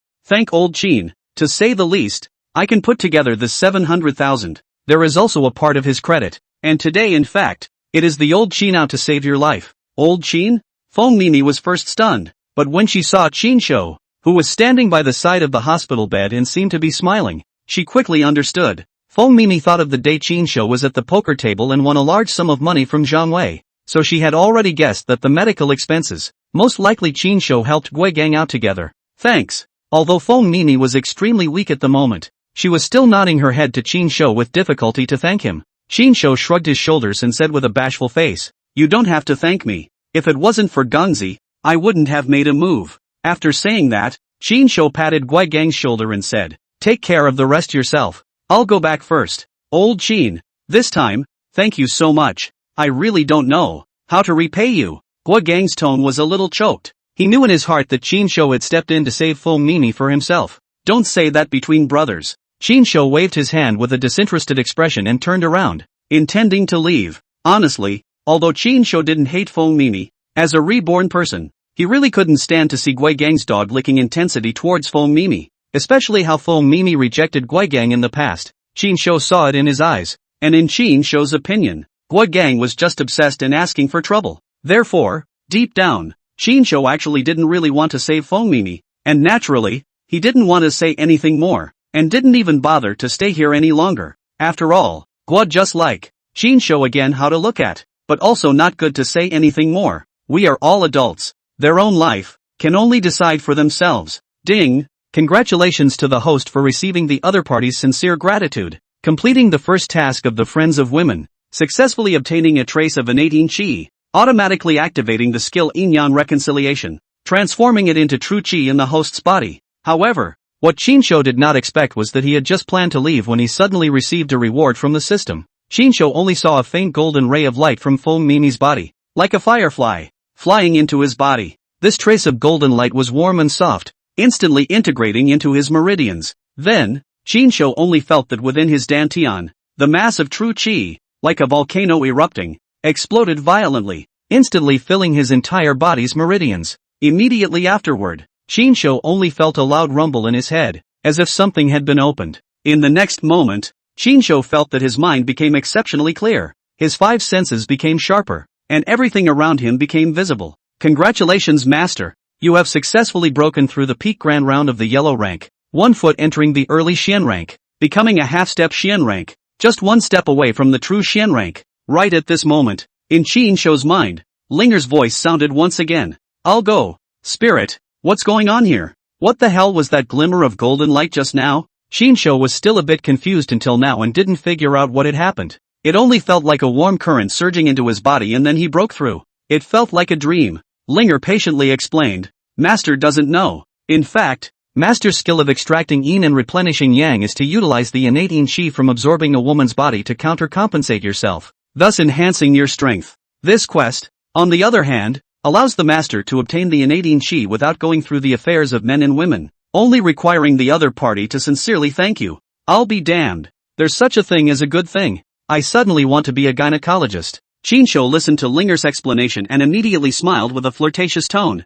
old Qin. To say the least, I can put together this 700,000. There is also a part of his credit, and today in fact, it is the old Qin out to save your life. Old Qin? Feng Mimi was first stunned, but when she saw Qin Shou, who was standing by the side of the hospital bed and seemed to be smiling, she quickly understood. Feng Mimi thought of the day Qin Shou was at the poker table and won a large sum of money from Zhang Wei, so she had already guessed that the medical expenses, most likely Qin Shou helped Guai Gang out together. Thanks. Although Feng Mimi was extremely weak at the moment, she was still nodding her head to Qin Shou with difficulty to thank him. Qin Shou shrugged his shoulders and said with a bashful face, you don't have to thank me. If it wasn't for Gongzi, I wouldn't have made a move. After saying that, Qin Shou patted Guai Gang's shoulder and said, take care of the rest yourself. I'll go back first. Old Qin, this time, thank you so much. I really don't know how to repay you. Guai Gang's tone was a little choked. He knew in his heart that Qin Shou had stepped in to save Feng Mimi for himself. Don't say that between brothers. Qin Shou waved his hand with a disinterested expression and turned around, intending to leave. Honestly, although Qin Shou didn't hate Feng Mimi, as a reborn person, he really couldn't stand to see Guai Gang's dog-licking intensity towards Feng Mimi, especially how Feng Mimi rejected Guai Gang in the past. Qin Shou saw it in his eyes, and in Qin Shou's opinion, Guai Gang was just obsessed and asking for trouble. Therefore, deep down, Qin Shou actually didn't really want to save Feng Mimi, and naturally, he didn't want to say anything more, and didn't even bother to stay here any longer. After all, Guai just like Qin Shou again how to look at, but also not good to say anything more. We are all adults. Their own life can only decide for themselves. Ding! Congratulations to the host for receiving the other party's sincere gratitude, completing the first task of the Friends of Women, successfully obtaining a trace of innate yin qi, automatically activating the skill yin-yang reconciliation, transforming it into true qi in the host's body. However, what Qin Shou did not expect was that he had just planned to leave when he suddenly received a reward from the system. Qin Shou only saw a faint golden ray of light from Feng Mimi's body, like a firefly, flying into his body. This trace of golden light was warm and soft, instantly integrating into his meridians. Then, Qin Shou only felt that within his dantian, the mass of true qi, like a volcano erupting, exploded violently. instantly filling his entire body's meridians. Immediately afterward, Chinsho only felt a loud rumble in his head, as if something had been opened. In the next moment, Chinsho felt that his mind became exceptionally clear, his five senses became sharper, and everything around him became visible. Congratulations, Master! You have successfully broken through the peak grand round of the yellow rank, 1 foot entering the early Xian rank, becoming a half-step Xian rank, just 1 step away from the true Xian rank. Right at this moment, in Chinsho's mind, Linger's voice sounded once again. I'll go. Spirit, what's going on here? What the hell was that glimmer of golden light just now? Chinsho was still a bit confused until now and didn't figure out what had happened. It only felt like a warm current surging into his body and then he broke through. It felt like a dream. Linger patiently explained. Master doesn't know. In fact, Master's skill of extracting yin and replenishing yang is to utilize the innate yin qi from absorbing a woman's body to countercompensate yourself, thus enhancing your strength. This quest, on the other hand, allows the Master to obtain the innate yin qi without going through the affairs of men and women, only requiring the other party to sincerely thank you. I'll be damned. There's such a thing as a good thing. I suddenly want to be a gynecologist. Chinsho listened to Linger's explanation and immediately smiled with a flirtatious tone.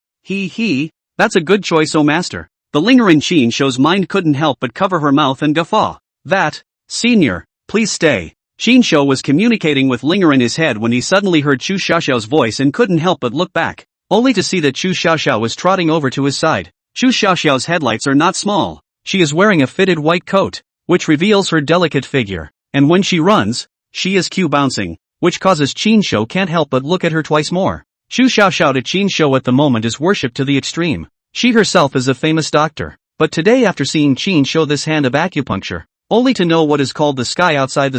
That's a good choice, oh Master. The Linger in Chinsho's mind couldn't help but cover her mouth and guffaw. That, Senior, please stay. Chinsho was communicating with Linger in his head when he suddenly heard Chu Xiaoxiao's voice and couldn't help but look back, only to see that Chu Xiaoxiao was trotting over to his side. Chu Xiaoxiao's headlights are not small. She is wearing a fitted white coat, which reveals her delicate figure, and when she runs, she is bouncing, which causes Chinsho can't help but look at her twice more. Chu Xiaoxiao to Chinsho at the moment is worshipped to the extreme. She herself is a famous doctor, but today after seeing Chinsho this hand of acupuncture, only to know what is called the sky, outside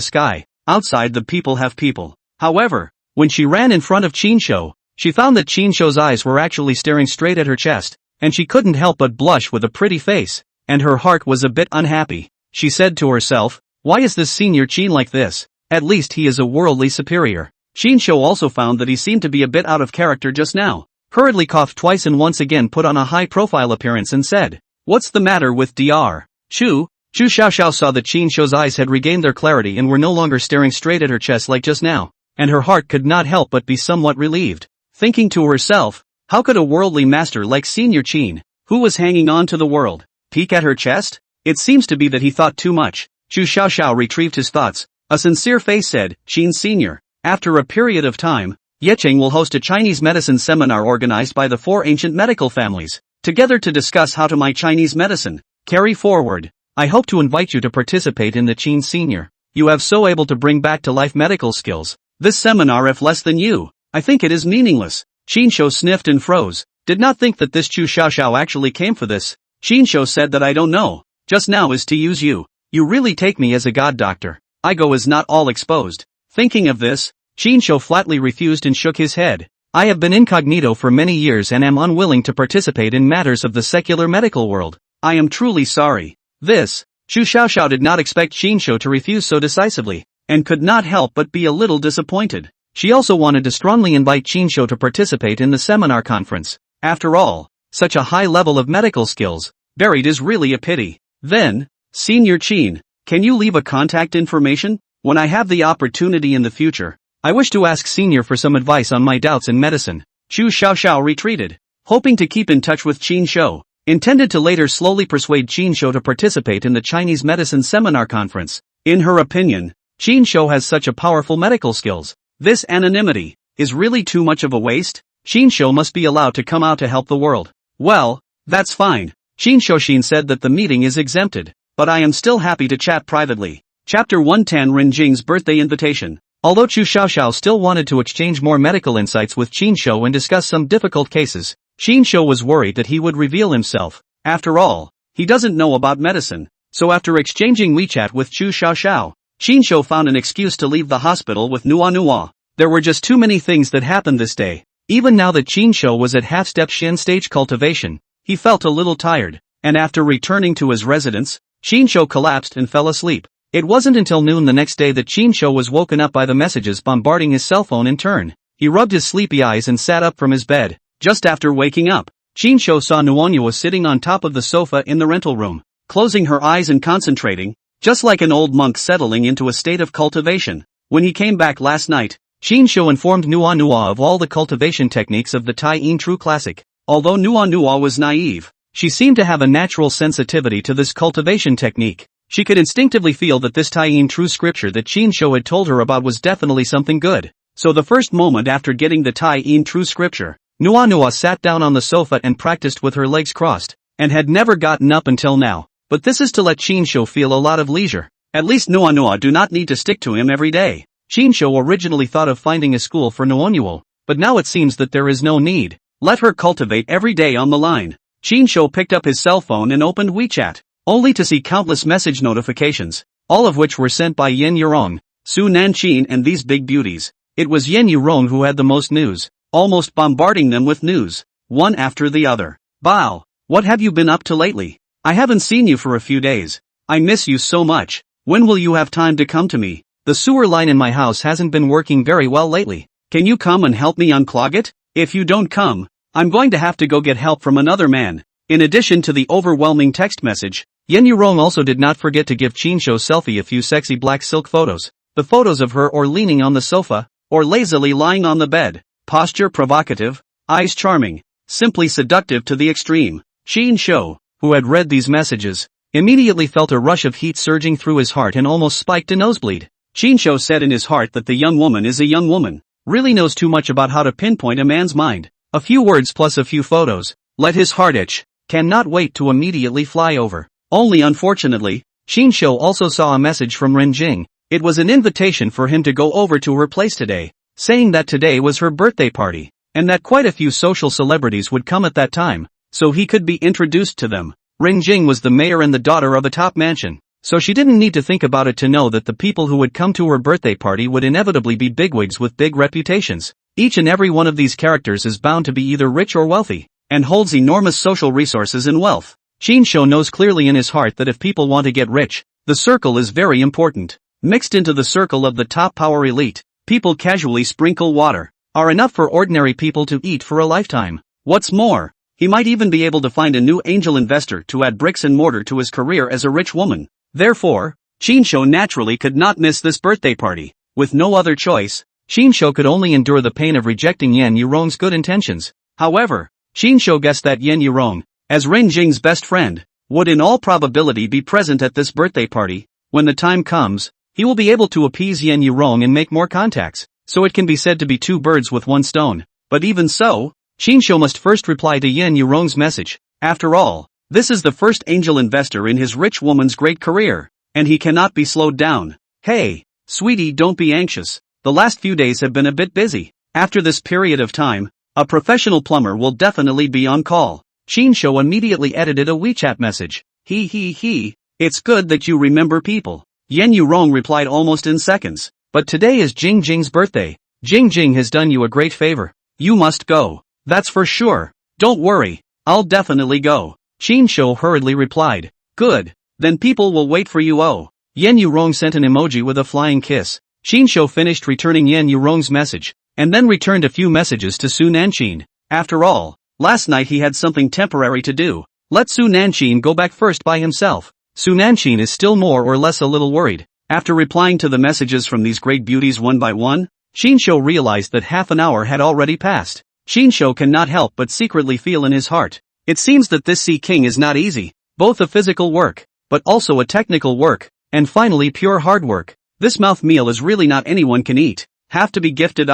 the people have people. However, when she ran in front of Chinsho, she found that Chinsho's eyes were actually staring straight at her chest, and she couldn't help but blush with a pretty face, and her heart was a bit unhappy. She said to herself, why is this Senior Chin like this? At least he is a worldly superior. Chinsho also found that he seemed to be a bit out of character just now, hurriedly coughed twice and once again put on a high-profile appearance and said, what's the matter with Dr. Chu? Chu Xiaoxiao saw that Chinsho's eyes had regained their clarity and were no longer staring straight at her chest like just now, and her heart could not help but be somewhat relieved, thinking to herself, how could a worldly master like Senior Chin, who was hanging on to the world, peek at her chest? It seems to be that he thought too much. Chu Xiaoxiao retrieved his thoughts. A sincere face said, Chin Senior, after a period of time, Yecheng will host a Chinese medicine seminar organized by the 4 ancient medical families, together to discuss how to my Chinese medicine carry forward. I hope to invite you to participate in the Chin Senior. You have so able to bring back to life medical skills. This seminar, if less than you, I think it is meaningless. Chinsho sniffed and froze, did not think that this Chu Xiaoxiao actually came for this. Chinsho said that I don't know, just now is to use you. You really take me as a god doctor. I go is not all exposed. Thinking of this, Chinsho flatly refused and shook his head. I have been incognito for many years and am unwilling to participate in matters of the secular medical world. I am truly sorry. This, Chu Xiaoxiao did not expect Chinsho to refuse so decisively, and could not help but be a little disappointed. She also wanted to strongly invite Chinsho to participate in the seminar conference. After all, such a high level of medical skills, buried is really a pity. Then, Senior Chin, can you leave a contact information? When I have the opportunity in the future, I wish to ask Senior for some advice on my doubts in medicine. Chu Xiaoxiao retreated, hoping to keep in touch with Chinsho, intended to later slowly persuade Chinsho to participate in the Chinese medicine seminar conference. In her opinion, Chinsho has such a powerful medical skills. This anonymity is really too much of a waste. Chinsho must be allowed to come out to help the world. Well, that's fine. Chinsho said that the meeting is exempted, but I am still happy to chat privately. Chapter 110 Rin Jing's Birthday Invitation. Although Chu Xiaoxiao still wanted to exchange more medical insights with Chinsho and discuss some difficult cases, Chinsho was worried that he would reveal himself. After all, he doesn't know about medicine. So after exchanging WeChat with Chu Xiaoxiao, Chinsho found an excuse to leave the hospital with Nua. There were just too many things that happened this day. Even now that Chinsho was at half-step Shen stage cultivation, he felt a little tired, and after returning to his residence, Chinsho collapsed and fell asleep. It wasn't until noon the next day that Chinsho was woken up by the messages bombarding his cell phone in turn. He rubbed his sleepy eyes and sat up from his bed. Just after waking up, Chinsho saw Nuonua sitting on top of the sofa in the rental room, closing her eyes and concentrating, just like an old monk settling into a state of cultivation. When he came back last night, Xinsho informed Nua of all the cultivation techniques of the Tai In True Classic. Although Nua was naive, she seemed to have a natural sensitivity to this cultivation technique. She could instinctively feel that this Tai In True scripture that Xinsho had told her about was definitely something good. So the first moment after getting the Tai In True scripture, Nua sat down on the sofa and practiced with her legs crossed, and had never gotten up until now. But this is to let Xinsho feel a lot of leisure. At least Nua do not need to stick to him every day. Xinsho originally thought of finding a school for Nuonuo, but now it seems that there is no need. Let her cultivate every day on the line. Xinsho picked up his cell phone and opened WeChat, only to see countless message notifications, all of which were sent by Yourong, Su Nanqin and these big beauties. It was Yourong who had the most news, almost bombarding them with news, one after the other. Bao, what have you been up to lately? I haven't seen you for a few days. I miss you so much. When will you have time to come to me? The sewer line in my house hasn't been working very well lately. Can you come and help me unclog it? If you don't come, I'm going to have to go get help from another man. In addition to the overwhelming text message, Yourong also did not forget to give Xinsho selfie a few sexy black silk photos. The photos of her or leaning on the sofa, or lazily lying on the bed. Posture provocative, eyes charming, simply seductive to the extreme. Xinsho, who had read these messages, immediately felt a rush of heat surging through his heart and almost spiked a nosebleed. Xinsho said in his heart that the young woman is a young woman, really knows too much about how to pinpoint a man's mind. A few words plus a few photos, let his heart itch, cannot wait to immediately fly over. Only unfortunately, Xinsho also saw a message from Renjing. It was an invitation for him to go over to her place today, saying that today was her birthday party, and that quite a few social celebrities would come at that time, so he could be introduced to them. Renjing was the mayor and the daughter of a top mansion, so she didn't need to think about it to know that the people who would come to her birthday party would inevitably be bigwigs with big reputations. Each and every one of these characters is bound to be either rich or wealthy, and holds enormous social resources and wealth. Xinsho knows clearly in his heart that if people want to get rich, the circle is very important. Mixed into the circle of the top power elite, people casually sprinkle water, are enough for ordinary people to eat for a lifetime. What's more, he might even be able to find a new angel investor to add bricks and mortar to his career as a rich woman. Therefore, Xinsho naturally could not miss this birthday party. With no other choice, Xinsho could only endure the pain of rejecting Yourong's good intentions. However, Xinsho guessed that Yourong, as Renjing's best friend, would in all probability be present at this birthday party. When the time comes, he will be able to appease Yourong and make more contacts, so it can be said to be two birds with one stone. But even so, Xinsho must first reply to Yourong's message. After all, this is the first angel investor in his rich woman's great career, and he cannot be slowed down. Hey, sweetie, don't be anxious. The last few days have been a bit busy. After this period of time, a professional plumber will definitely be on call. Xinsho immediately edited a WeChat message. It's good that you remember people. Yourong replied almost in seconds. But today is Jingjing's birthday. Jingjing has done you a great favor. You must go. That's for sure. Don't worry, I'll definitely go. Xinsho hurriedly replied. Good. Then people will wait for you. Oh. Yourong sent an emoji with a flying kiss. Xinsho finished returning Yourong's message, and then returned a few messages to Su Nanqin. After all, last night he had something temporary to do. Let Su Nanqin go back first by himself. Su Nanqin is still more or less a little worried. After replying to the messages from these great beauties one by one, Xinsho realized that half an hour had already passed. Xinsho cannot help but secretly feel in his heart. It seems that this Sea King is not easy, both a physical work, but also a technical work, and finally pure hard work. This mouth meal is really not anyone can eat. Have to be gifted.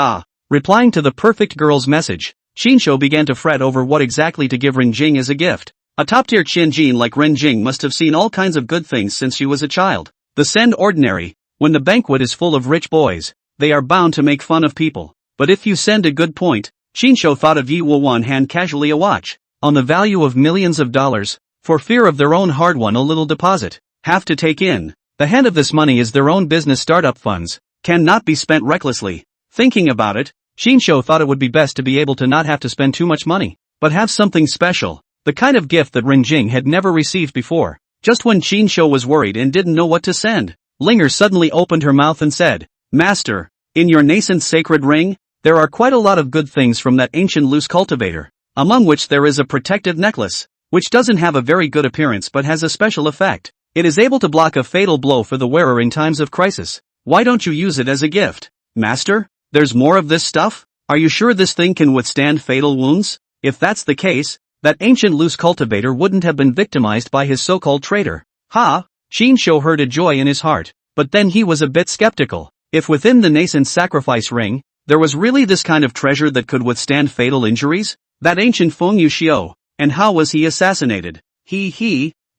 Replying to the perfect girl's message, Xinsho began to fret over what exactly to give Renjing as a gift. A top-tier Qianjin like Renjing must have seen all kinds of good things since she was a child. The send ordinary, when the banquet is full of rich boys, they are bound to make fun of people. But if you send a good point, Xinsho thought of Yi will one hand casually a watch, on the value of millions of dollars, for fear of their own hard-won a little deposit, have to take in. The hand of this money is their own business startup funds, cannot be spent recklessly. Thinking about it, Xinsho thought it would be best to be able to not have to spend too much money, but have something special, the kind of gift that Renjing had never received before. Just when Xinsho was worried and didn't know what to send, Linger suddenly opened her mouth and said, Master, in your nascent sacred ring, there are quite a lot of good things from that ancient loose cultivator, among which there is a protective necklace, which doesn't have a very good appearance but has a special effect. It is able to block a fatal blow for the wearer in times of crisis. Why don't you use it as a gift, Master? There's more of this stuff? Are you sure this thing can withstand fatal wounds? If that's the case, that ancient loose cultivator wouldn't have been victimized by his so-called traitor. Ha! Shinsho heard a joy in his heart, but then he was a bit skeptical. If within the nascent sacrifice ring, there was really this kind of treasure that could withstand fatal injuries? That ancient Feng Yuxiu, and how was he assassinated?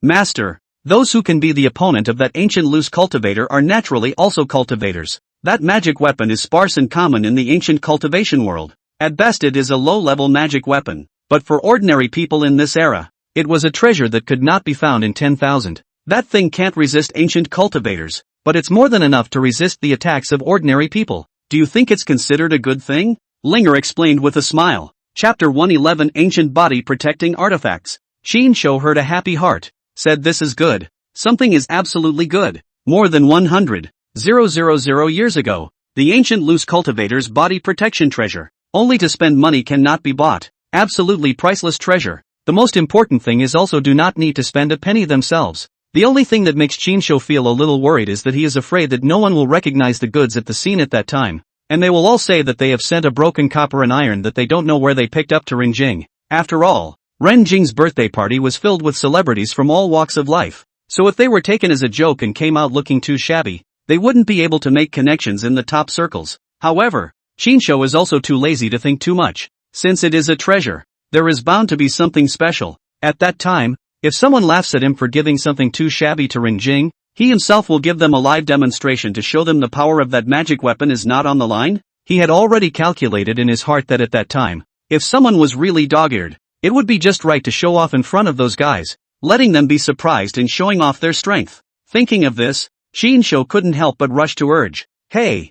Master. Those who can be the opponent of that ancient loose cultivator are naturally also cultivators. That magic weapon is sparse and common in the ancient cultivation world. At best it is a low-level magic weapon, but for ordinary people in this era, it was a treasure that could not be found in 10,000. That thing can't resist ancient cultivators, but it's more than enough to resist the attacks of ordinary people. Do you think it's considered a good thing? Linger explained with a smile. Chapter 111 Ancient Body Protecting Artifacts. Shinsho heard a happy heart, said this is good. Something is absolutely good. More than 100,000 years ago, the ancient loose cultivator's body protection treasure. Only to spend money cannot be bought. Absolutely priceless treasure. The most important thing is also do not need to spend a penny themselves. The only thing that makes Shinsho feel a little worried is that he is afraid that no one will recognize the goods at the scene at that time, and they will all say that they have sent a broken copper and iron that they don't know where they picked up to Renjing. After all, Renjing's birthday party was filled with celebrities from all walks of life, so if they were taken as a joke and came out looking too shabby, they wouldn't be able to make connections in the top circles. However, Shinsho is also too lazy to think too much. Since it is a treasure, there is bound to be something special. At that time, if someone laughs at him for giving something too shabby to Renjing, he himself will give them a live demonstration to show them the power of that magic weapon is not on the line. He had already calculated in his heart that at that time, if someone was really dog-eared, it would be just right to show off in front of those guys, letting them be surprised and showing off their strength. Thinking of this, Shinsho couldn't help but rush to urge, Hey,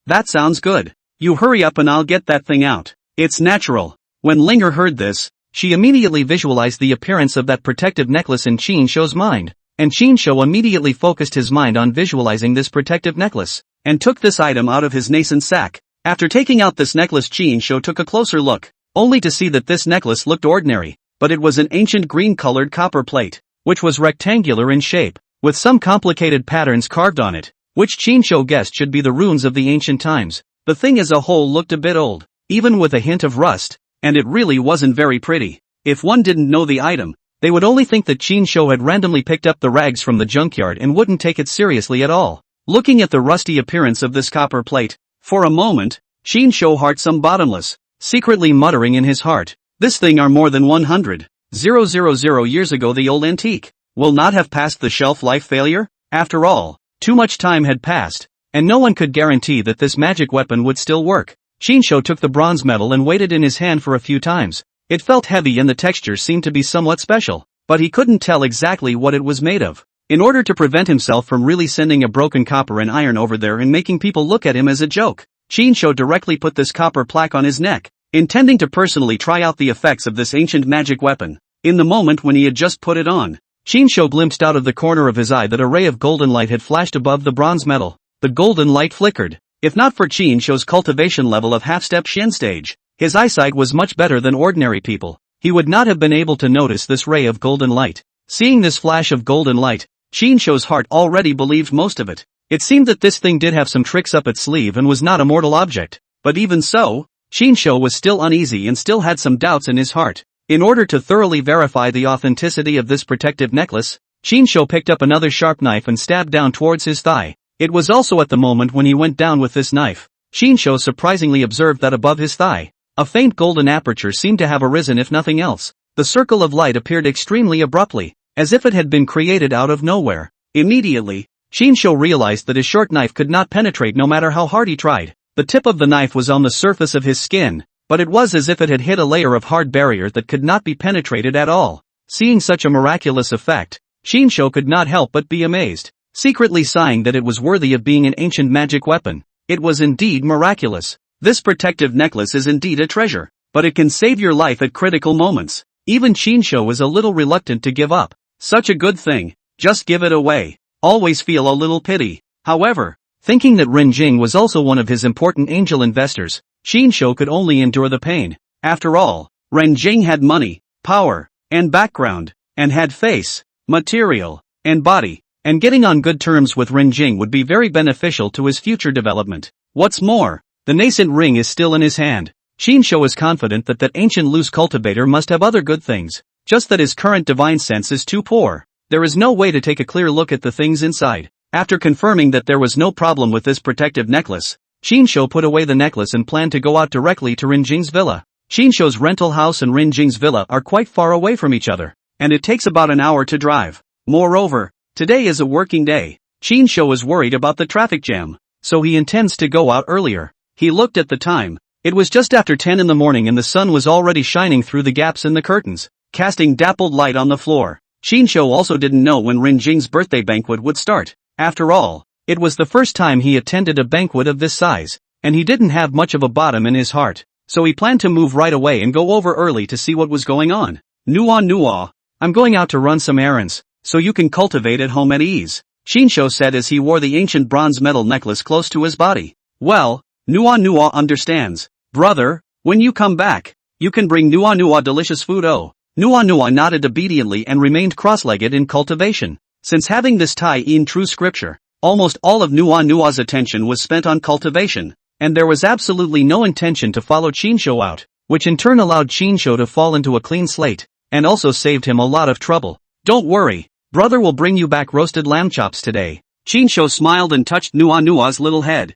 that sounds good. You hurry up and I'll get that thing out. It's natural. When Linger heard this, she immediately visualized the appearance of that protective necklace in Shinsho's mind, and Shinsho immediately focused his mind on visualizing this protective necklace, and took this item out of his nascent sack. After taking out this necklace, Shinsho took a closer look, only to see that this necklace looked ordinary, but it was an ancient green-colored copper plate, which was rectangular in shape, with some complicated patterns carved on it, which Shinsho guessed should be the runes of the ancient times. The thing as a whole looked a bit old, even with a hint of rust, and it really wasn't very pretty. If one didn't know the item, they would only think that Shinsho had randomly picked up the rags from the junkyard and wouldn't take it seriously at all. Looking at the rusty appearance of this copper plate, for a moment, Shinsho heart some bottomless, secretly muttering in his heart, this thing are more than 100,000 years ago. The old antique will not have passed the shelf life failure. After all, too much time had passed, and no one could guarantee that this magic weapon would still work. Shinsho took the bronze medal and weighed it in his hand for a few times. It felt heavy and the texture seemed to be somewhat special, but he couldn't tell exactly what it was made of. In order to prevent himself from really sending a broken copper and iron over there and making people look at him as a joke, Shinsho directly put this copper plaque on his neck, intending to personally try out the effects of this ancient magic weapon. In the moment when he had just put it on, Shinsho glimpsed out of the corner of his eye that a ray of golden light had flashed above the bronze medal. The golden light flickered. If not for Shinsho's cultivation level of half-step Shin stage, his eyesight was much better than ordinary people. He would not have been able to notice this ray of golden light. Seeing this flash of golden light, Shinsho's heart already believed most of it. It seemed that this thing did have some tricks up its sleeve and was not a mortal object. But even so, Shinsho was still uneasy and still had some doubts in his heart. In order to thoroughly verify the authenticity of this protective necklace, Shinsho picked up another sharp knife and stabbed down towards his thigh. It was also at the moment when he went down with this knife, Shinsho surprisingly observed that above his thigh, a faint golden aperture seemed to have arisen. If nothing else, the circle of light appeared extremely abruptly, as if it had been created out of nowhere. Immediately, Shinsho realized that his short knife could not penetrate no matter how hard he tried. The tip of the knife was on the surface of his skin, but it was as if it had hit a layer of hard barrier that could not be penetrated at all. Seeing such a miraculous effect, Shinsho could not help but be amazed, secretly sighing that it was worthy of being an ancient magic weapon. It was indeed miraculous. This protective necklace is indeed a treasure, but it can save your life at critical moments. Even Shinsho is a little reluctant to give up such a good thing. Just give it away. Always feel a little pity. However, thinking that Renjing was also one of his important angel investors, Shinsho could only endure the pain. After all, Renjing had money, power, and background, and had face, material, and body, and getting on good terms with Renjing would be very beneficial to his future development. What's more, The nascent ring is still in his hand. Shinsho is confident that ancient loose cultivator must have other good things, just that his current divine sense is too poor. There is no way to take a clear look at the things inside. After confirming that there was no problem with this protective necklace, Shinsho put away the necklace and planned to go out directly to Rinjing's villa. Shinsho's rental house and Rinjing's villa are quite far away from each other, and it takes about an hour to drive. Moreover, today is a working day. Shinsho is worried about the traffic jam, so he intends to go out earlier. He looked at the time. It was just after 10 in the morning and the sun was already shining through the gaps in the curtains, casting dappled light on the floor. Shinsho also didn't know when Rinjing's birthday banquet would start. After all, it was the first time he attended a banquet of this size, and he didn't have much of a bottom in his heart, so he planned to move right away and go over early to see what was going on. Nuwa, I'm going out to run some errands, so you can cultivate at home at ease, Shinsho said as he wore the ancient bronze metal necklace close to his body. Well, Nuwa understands. Brother, when you come back, you can bring Nuwa delicious food. Oh. Nuwa nodded obediently and remained cross-legged in cultivation. Since having this tie in true scripture, almost all of Nuwa's attention was spent on cultivation, and there was absolutely no intention to follow Shinsho out, which in turn allowed Shinsho to fall into a clean slate, and also saved him a lot of trouble. Don't worry, brother will bring you back roasted lamb chops today. Shinsho smiled and touched Nuwa's little head.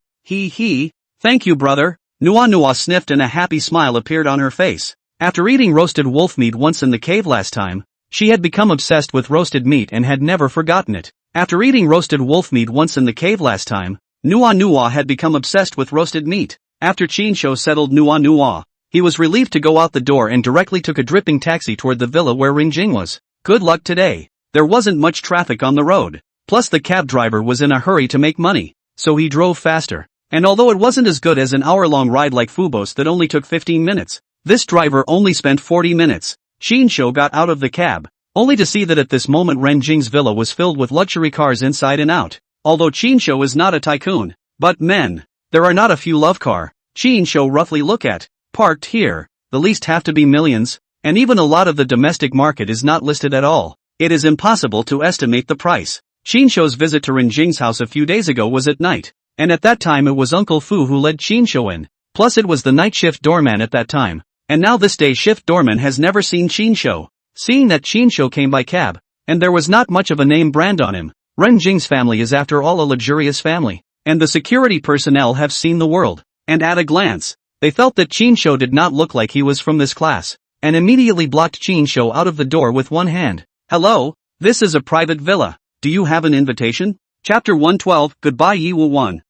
Thank you brother. Nuwa sniffed and a happy smile appeared on her face. After eating roasted wolf meat once in the cave last time, she had become obsessed with roasted meat and had never forgotten it. After eating roasted wolf meat once in the cave last time, Nuwa had become obsessed with roasted meat. After Shinsho settled Nuwa, he was relieved to go out the door and directly took a dripping taxi toward the villa where Rinjing was. Good luck today. There wasn't much traffic on the road. Plus the cab driver was in a hurry to make money, so he drove faster. And although it wasn't as good as an hour-long ride like Fubo's that only took 15 minutes, this driver only spent 40 minutes. Shinsho got out of the cab, only to see that at this moment Renjing's villa was filled with luxury cars inside and out. Although Shinsho is not a tycoon, but men, there are not a few love car. Shinsho roughly look at, parked here, the least have to be millions, and even a lot of the domestic market is not listed at all. It is impossible to estimate the price. Shinsho's visit to Renjing's house a few days ago was at night, and at that time it was Uncle Fu who led Shinsho in, plus it was the night shift doorman at that time. And now this day shift doorman has never seen Shinsho. Seeing that Shinsho came by cab, and there was not much of a name brand on him, Renjing's family is after all a luxurious family, and the security personnel have seen the world, and at a glance, they felt that Shinsho did not look like he was from this class, and immediately blocked Shinsho out of the door with one hand. Hello, this is a private villa, do you have an invitation? Chapter 112, Goodbye Yiwu 1.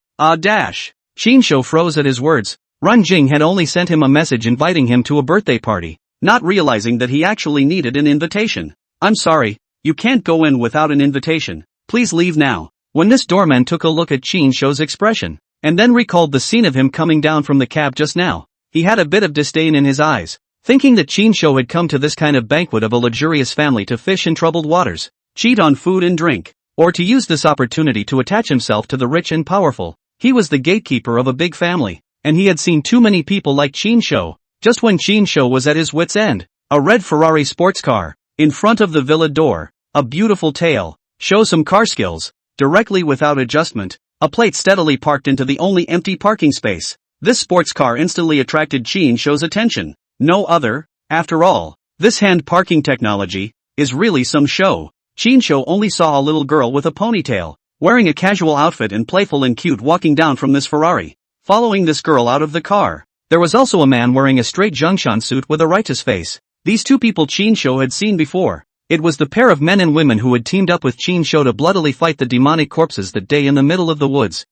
Shinsho froze at his words. Renjing had only sent him a message inviting him to a birthday party, not realizing that he actually needed an invitation. I'm sorry, you can't go in without an invitation, please leave now. When this doorman took a look at Shinsho's expression, and then recalled the scene of him coming down from the cab just now, he had a bit of disdain in his eyes, thinking that Shinsho had come to this kind of banquet of a luxurious family to fish in troubled waters, cheat on food and drink, or to use this opportunity to attach himself to the rich and powerful. He was the gatekeeper of a big family, and he had seen too many people like Shinsho. Just when Shinsho was at his wit's end, a red Ferrari sports car, in front of the villa door, a beautiful tail, show some car skills, directly without adjustment, a plate steadily parked into the only empty parking space. This sports car instantly attracted Shinsho's attention. No other, after all, this hand parking technology, is really some show. Shinsho only saw a little girl with a ponytail, wearing a casual outfit and playful and cute walking down from this Ferrari. Following this girl out of the car, there was also a man wearing a straight Zhongshan suit with a righteous face. These two people Shinsho had seen before. It was the pair of men and women who had teamed up with Shinsho to bloodily fight the demonic corpses that day in the middle of the woods.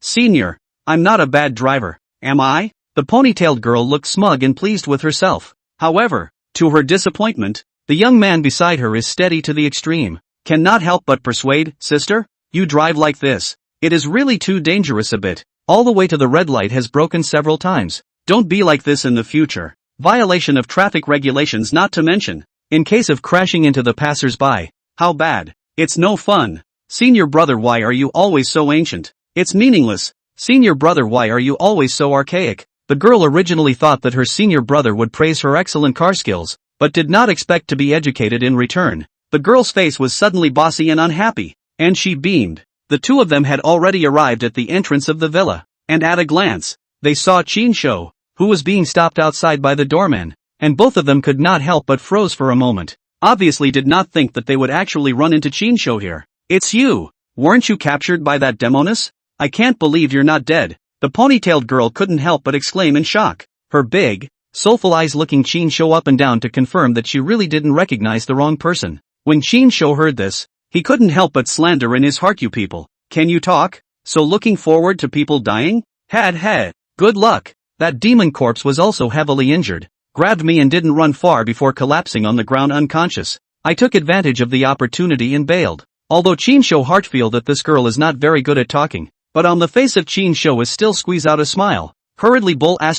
Senior, I'm not a bad driver, am I? The ponytailed girl looked smug and pleased with herself. However, to her disappointment, the young man beside her is steady to the extreme. Cannot help but persuade, sister, you drive like this. It is really too dangerous a bit. All the way to the red light has broken several times. Don't be like this in the future. Violation of traffic regulations not to mention. In case of crashing into the passers-by. How bad? It's no fun. Senior brother, why are you always so ancient? It's meaningless. Senior brother, why are you always so archaic? The girl originally thought that her senior brother would praise her excellent car skills, but did not expect to be educated in return. The girl's face was suddenly bossy and unhappy, and she beamed. The two of them had already arrived at the entrance of the villa. and at a glance, they saw Qin Shou, who was being stopped outside by the doorman, and both of them could not help but froze for a moment. Obviously did not think that they would actually run into Qin Shou here. It's you! Weren't you captured by that demoness? I can't believe you're not dead. The ponytailed girl couldn't help but exclaim in shock. Her big, soulful eyes looking Qin Shou up and down to confirm that she really didn't recognize the wrong person. When Qin Shou heard this, he couldn't help but slander in his heart. You people, can you talk? So looking forward to people dying? Had. Good luck. That demon corpse was also heavily injured, grabbed me and didn't run far before collapsing on the ground unconscious. I took advantage of the opportunity and bailed. Although Qin Shou heart feel that this girl is not very good at talking, but on the face of Qin Shou is still squeeze out a smile. Hurriedly bull **** her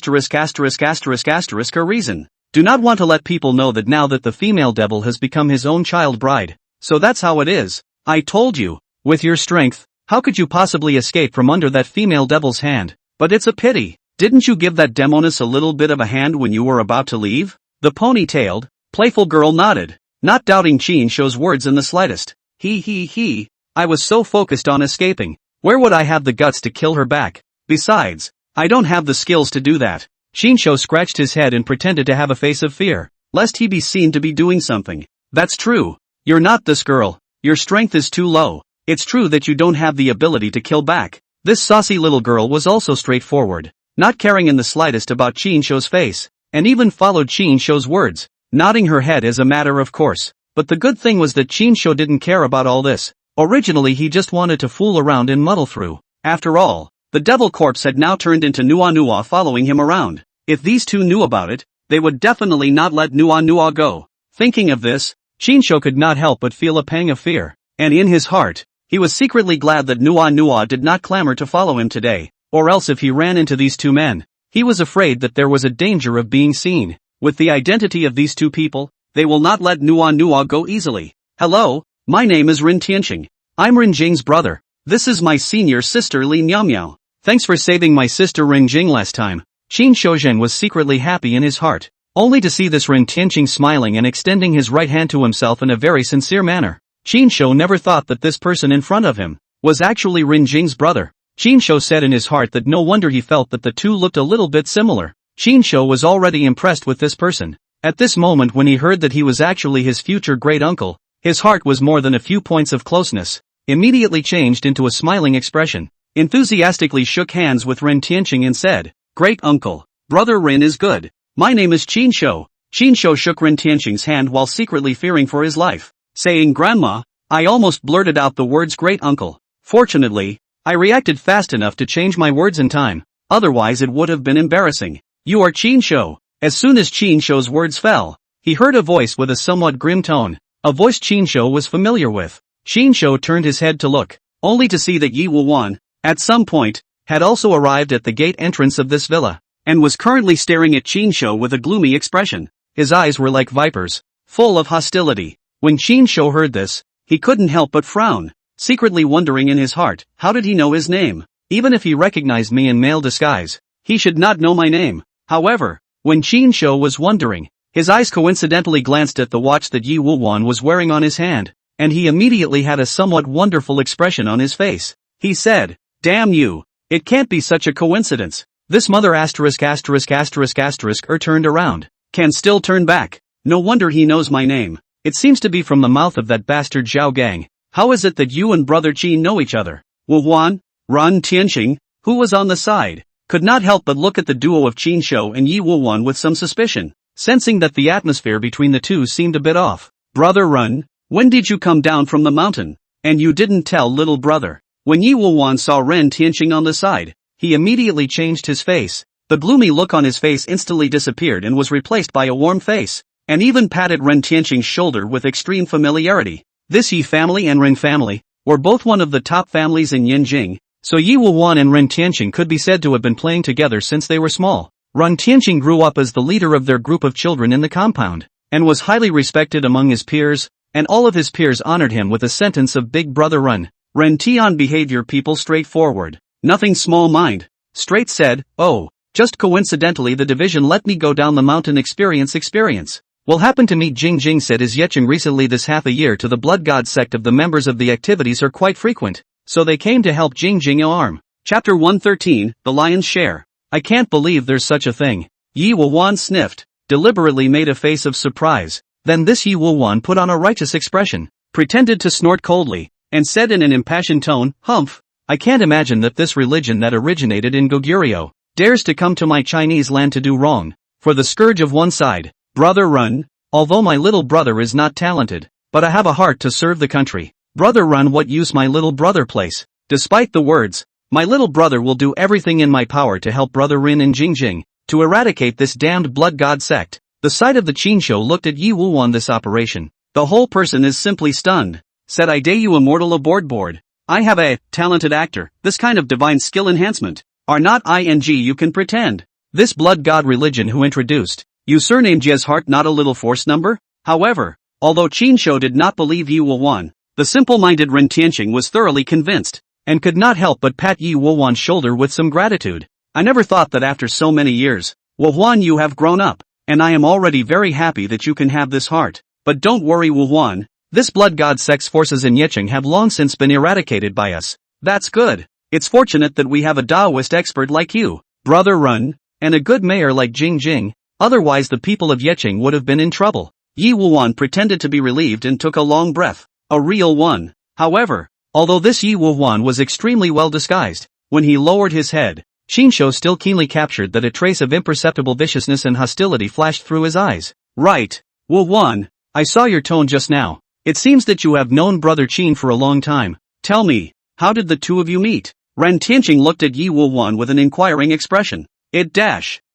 reason. Do not want to let people know that now that the female devil has become his own child bride. So that's how it is. I told you, with your strength, how could you possibly escape from under that female devil's hand? But it's a pity. Didn't you give that demoness a little bit of a hand when you were about to leave? The ponytailed, playful girl nodded, not doubting Qin Shou's words in the slightest. He. I was so focused on escaping. Where would I have the guts to kill her back? Besides, I don't have the skills to do that. Qin Shou scratched his head and pretended to have a face of fear, lest he be seen to be doing something. That's true. You're not this girl. Your strength is too low. It's true that you don't have the ability to kill back. This saucy little girl was also straightforward, not caring in the slightest about Qin Shou's face, and even followed Qin Shou's words, nodding her head as a matter of course. But the good thing was that Qin Shou didn't care about all this. Originally he just wanted to fool around and muddle through. After all, the devil corpse had now turned into Nua following him around. If these two knew about it, they would definitely not let Nua go. Thinking of this, Qin Shou could not help but feel a pang of fear, and in his heart, he was secretly glad that Nua did not clamor to follow him today, or else if he ran into these two men, he was afraid that there was a danger of being seen. With the identity of these two people, they will not let Nua go easily. Hello, my name is Rin Tianqing. I'm Rin Jing's brother. This is my senior sister Li Miao. Thanks for saving my sister Rin Jing last time. Qin Shouzhen was secretly happy in his heart, only to see this Rin Tianqing smiling and extending his right hand to himself in a very sincere manner. Qin Shou never thought that this person in front of him was actually Rin Jing's brother. Qin Shou said in his heart that no wonder he felt that the two looked a little bit similar. Qin Shou was already impressed with this person. At this moment when he heard that he was actually his future great-uncle, his heart was more than a few points of closeness, immediately changed into a smiling expression, enthusiastically shook hands with Rin Tianqing and said, "Great-uncle, brother Rin is good. My name is Qin Shou." Qin Shou shook Rin Tianqing's hand while secretly fearing for his life, saying, "Grandma, I almost blurted out the words great-uncle. Fortunately, I reacted fast enough to change my words in time, otherwise it would have been embarrassing. You are Qin Shou." As soon as Qin Shou's words fell, he heard a voice with a somewhat grim tone, a voice Qin Shou was familiar with. Qin Shou turned his head to look, only to see that Yi Wuwan, at some point, had also arrived at the gate entrance of this villa, and was currently staring at Qin Shou with a gloomy expression. His eyes were like vipers, full of hostility. When Qin Shou heard this, he couldn't help but frown, secretly wondering in his heart, how did he know his name? Even if he recognized me in male disguise, he should not know my name. However, when Qin Shou was wondering, his eyes coincidentally glanced at the watch that Yi Wuwan was wearing on his hand, and he immediately had a somewhat wonderful expression on his face. He said, "Damn you, it can't be such a coincidence. This mother ***** turned around, can still turn back. No wonder he knows my name. It seems to be from the mouth of that bastard Zhao Gang. How is it that you and brother Qin know each other?" Wuwan, Rin Tianqing, who was on the side, could not help but look at the duo of Qin Shou and Yi Wuwan with some suspicion, sensing that the atmosphere between the two seemed a bit off. "Brother Rin, when did you come down from the mountain? And you didn't tell little brother." When Yi Wuwan saw Rin Tianqing on the side, he immediately changed his face. The gloomy look on his face instantly disappeared and was replaced by a warm face, and even patted Rin Tianqing's shoulder with extreme familiarity. This Yi family and Rin family were both one of the top families in Yanjing, so Yi Wuwan and Rin Tianqing could be said to have been playing together since they were small. Rin Tianqing grew up as the leader of their group of children in the compound, and was highly respected among his peers, and all of his peers honored him with a sentence of Big Brother Rin. Ren Tian behavior people straightforward, nothing small mind. Straight said, "Oh, just coincidentally the division let me go down the mountain experience. Will happen to meet Jing said is Yecheng recently this half a year to the blood god sect of the members of the activities are quite frequent, so they came to help Jing arm." Chapter 113, The Lion's Share. I can't believe there's such a thing. Yi Wuwan sniffed, deliberately made a face of surprise. Then this Yi Wuwan put on a righteous expression, pretended to snort coldly, and said in an impassioned tone, "Humph, I can't imagine that this religion that originated in Goguryeo dares to come to my Chinese land to do wrong. For the scourge of one side, brother Run, although my little brother is not talented, but I have a heart to serve the country. Brother Run, what use my little brother place? Despite the words, my little brother will do everything in my power to help brother Rin and Jingjing, to eradicate this damned blood god sect." The sight of the Qinsho looked at Yi Wuwan. This operation, the whole person is simply stunned. Said, "I dare you immortal aboard board. I have a talented actor, this kind of divine skill enhancement. Are not ing you can pretend. This blood god religion who introduced, you surnamed Jez Heart not a little force number?" However, although Qinsho did not believe Yi Wuwan, the simple-minded Ren Tianqing was thoroughly convinced, and could not help but pat Yi Wuwan's shoulder with some gratitude. "I never thought that after so many years, Wuwan, you have grown up, and I am already very happy that you can have this heart. But don't worry Wuwan, this blood god sect's forces in Yicheng have long since been eradicated by us. That's good. It's fortunate that we have a Taoist expert like you, brother Run, and a good mayor like Jingjing, otherwise the people of Yicheng would have been in trouble." Yi Wuwan pretended to be relieved and took a long breath, a real one. However, although this Yi Wuwan was extremely well disguised, when he lowered his head, Qinsho still keenly captured that a trace of imperceptible viciousness and hostility flashed through his eyes. "Right, Wuwan, I saw your tone just now. It seems that you have known brother Qin for a long time. Tell me, how did the two of you meet?" Ren Tianqing looked at Yi Wuwan with an inquiring expression.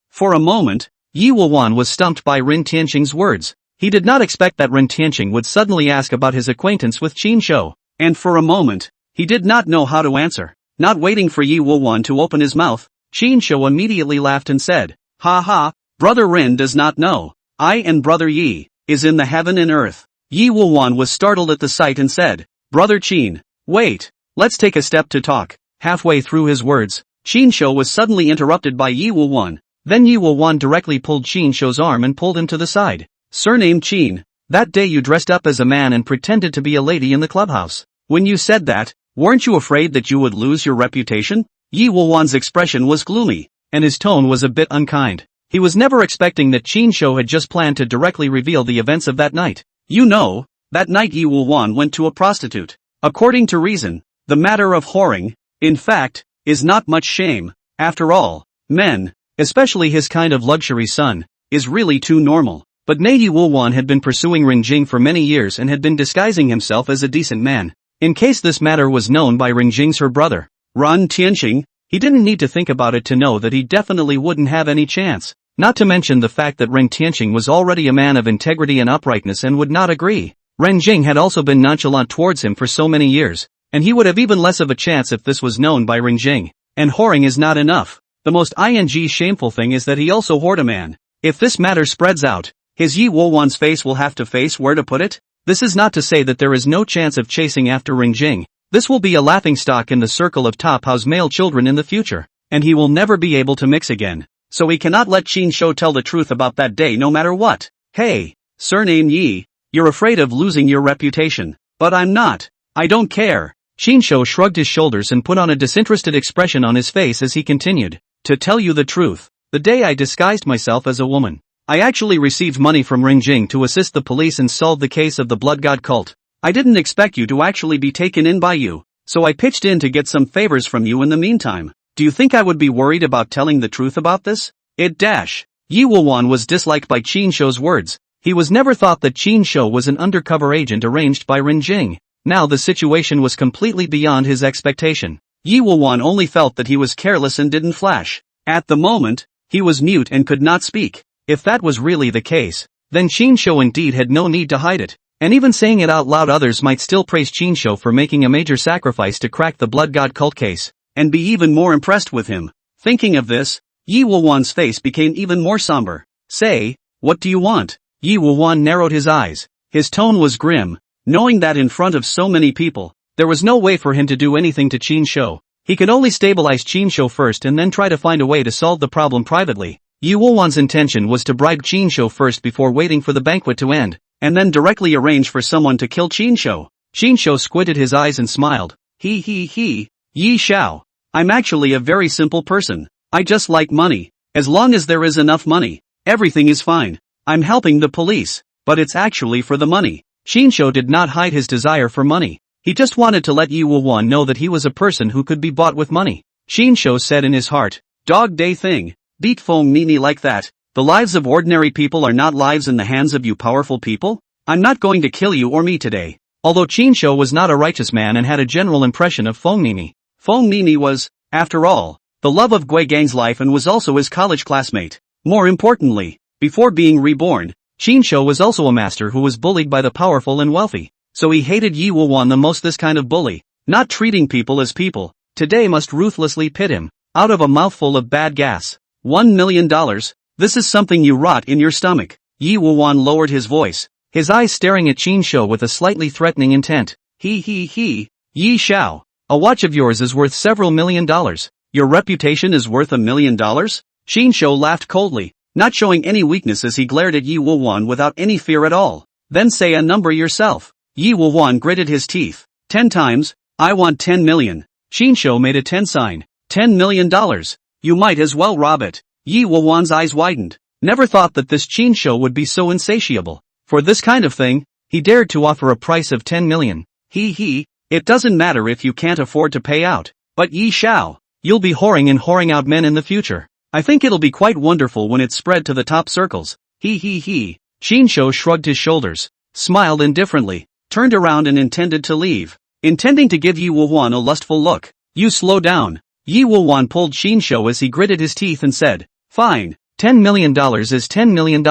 For a moment, Yi Wuwan was stumped by Ren Tianqing's words. He did not expect that Ren Tianqing would suddenly ask about his acquaintance with Qinsho, and for a moment, he did not know how to answer. Not waiting for Yi Wuwan to open his mouth, Qinsho immediately laughed and said, "Ha ha, brother Ren does not know. I and brother Yi is in the heaven and earth." Yi Wuwan was startled at the sight and said, "Brother Qin, wait, let's take a step to talk." Halfway through his words, Qinsho was suddenly interrupted by Yi Wuwan. Then Yi Wuwan directly pulled Qinsho's arm and pulled him to the side. "Surnamed Qin, that day you dressed up as a man and pretended to be a lady in the clubhouse. When you said that, weren't you afraid that you would lose your reputation?" Yi Wuwan's expression was gloomy, and his tone was a bit unkind. He was never expecting that Qinsho had just planned to directly reveal the events of that night. "You know, that night Yi Wuwan went to a prostitute. According to reason, the matter of whoring, in fact, is not much shame. After all, men, especially his kind of luxury son, is really too normal." But Yi Wuwan had been pursuing Ringjing for many years and had been disguising himself as a decent man, in case this matter was known by Ringjing's her brother, Ren Tianqing. He didn't need to think about it to know that he definitely wouldn't have any chance, not to mention the fact that Ren Tianqing was already a man of integrity and uprightness and would not agree. Renjing had also been nonchalant towards him for so many years, and he would have even less of a chance if this was known by Renjing. And whoring is not enough. The most shameful thing is that he also whored a man. If this matter spreads out, his Yi Wuwan's face will have to face where to put it. This is not to say that there is no chance of chasing after Renjing. This will be a laughingstock in the circle of top house male children in the future, and he will never be able to mix again. So he cannot let Qin Shou tell the truth about that day no matter what. "Hey, surname Yi, you're afraid of losing your reputation. But I'm not. I don't care." Qin Shou shrugged his shoulders and put on a disinterested expression on his face as he continued. "To tell you the truth, the day I disguised myself as a woman, I actually received money from Ringjing to assist the police and solve the case of the blood god cult. I didn't expect you to actually be taken in by you, so I pitched in to get some favors from you in the meantime. Do you think I would be worried about telling the truth about this?" Yi Wuwan was disliked by Qin Shou's words. He was never thought that Qin Shou was an undercover agent arranged by Ringjing. Now the situation was completely beyond his expectation. Yi Wuwan only felt that he was careless and didn't flash. At the moment, he was mute and could not speak. If that was really the case, then Qin Shou indeed had no need to hide it. And even saying it out loud, others might still praise Qin Shou for making a major sacrifice to crack the blood god cult case, and be even more impressed with him. Thinking of this, Yi Wuwan's face became even more somber. "Say, what do you want?" Yi Wuwan narrowed his eyes. His tone was grim, knowing that in front of so many people, there was no way for him to do anything to Qin Shou. He could only stabilize Qin Shou first and then try to find a way to solve the problem privately. Yi Wuwan's intention was to bribe Qin Shou first before waiting for the banquet to end, and then directly arrange for someone to kill Qin Shou. Qin Shou squinted his eyes and smiled. He, Yi Shao. I'm actually a very simple person. I just like money. As long as there is enough money, everything is fine. I'm helping the police, but it's actually for the money. Shinsho did not hide his desire for money. He just wanted to let Yi Woo-won know that he was a person who could be bought with money. Shinsho said in his heart, "Dog day thing. Beat Fong Nini like that. The lives of ordinary people are not lives in the hands of you powerful people. I'm not going to kill you or me today." Although Shinsho was not a righteous man and had a general impression of Fong Nini. Fong Nini was, after all, the love of Gui Gang's life and was also his college classmate. More importantly, before being reborn, Shinsho was also a master who was bullied by the powerful and wealthy. So he hated Yi Woo-won the most. This kind of bully, not treating people as people, today must ruthlessly pit him out of a mouthful of bad gas. $1 million? This is something you rot in your stomach. Yi Woo-won lowered his voice, his eyes staring at Shinsho with a slightly threatening intent. He, Yi Xiao, a watch of yours is worth several $1 million. Your reputation is worth $1 million? Shinsho laughed coldly, not showing any weakness as he glared at Yi Woo-won without any fear at all. Then say a number yourself. Yi Woo-won gritted his teeth. 10 times, I want 10 million. Shinsho made a 10 sign. $10 million. You might as well rob it. Yi Woo-won's eyes widened. Never thought that this Shinsho would be so insatiable. For this kind of thing, he dared to offer a price of 10 million. It doesn't matter if you can't afford to pay out. But Yi Xiao, you'll be whoring out men in the future. I think it'll be quite wonderful when it's spread to the top circles. Shinsho shrugged his shoulders, smiled indifferently, turned around and intended to leave, intending to give Yi Woo-won a lustful look. You slow down. Yi Woo-won pulled Shinsho as he gritted his teeth and said, "Fine, $10 million is $10 million.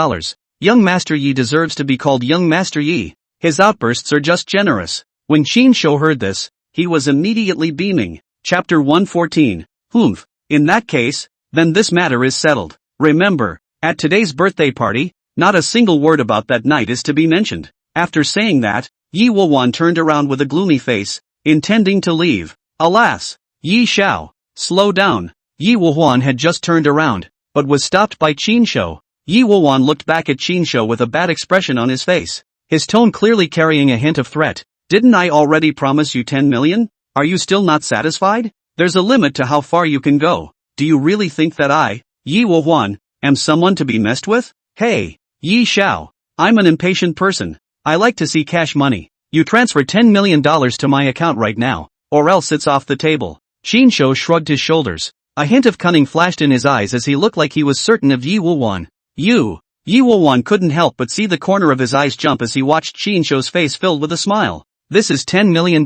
Young Master Yi deserves to be called Young Master Yi." His outbursts are just generous. When Shinsho heard this, he was immediately beaming. Chapter 114. Humph. In that case, then this matter is settled. Remember, at today's birthday party, not a single word about that night is to be mentioned. After saying that, Yi Woo-won turned around with a gloomy face, intending to leave. Alas! Yi Xiao, slow down. Yi Woo-won had just turned around, but was stopped by Shinsho. Yi Woo-won looked back at Shinsho with a bad expression on his face, his tone clearly carrying a hint of threat. Didn't I already promise you 10 million? Are you still not satisfied? There's a limit to how far you can go. Do you really think that I, Yi Woo-won, am someone to be messed with? Hey, Yi Xiao, I'm an impatient person. I like to see cash money. You transfer $10 million to my account right now, or else it's off the table. Shinsho shrugged his shoulders. A hint of cunning flashed in his eyes as he looked like he was certain of Yi Woo-won. Yi Woo-won couldn't help but see the corner of his eyes jump as he watched Shinsho's face filled with a smile. This is $10 million.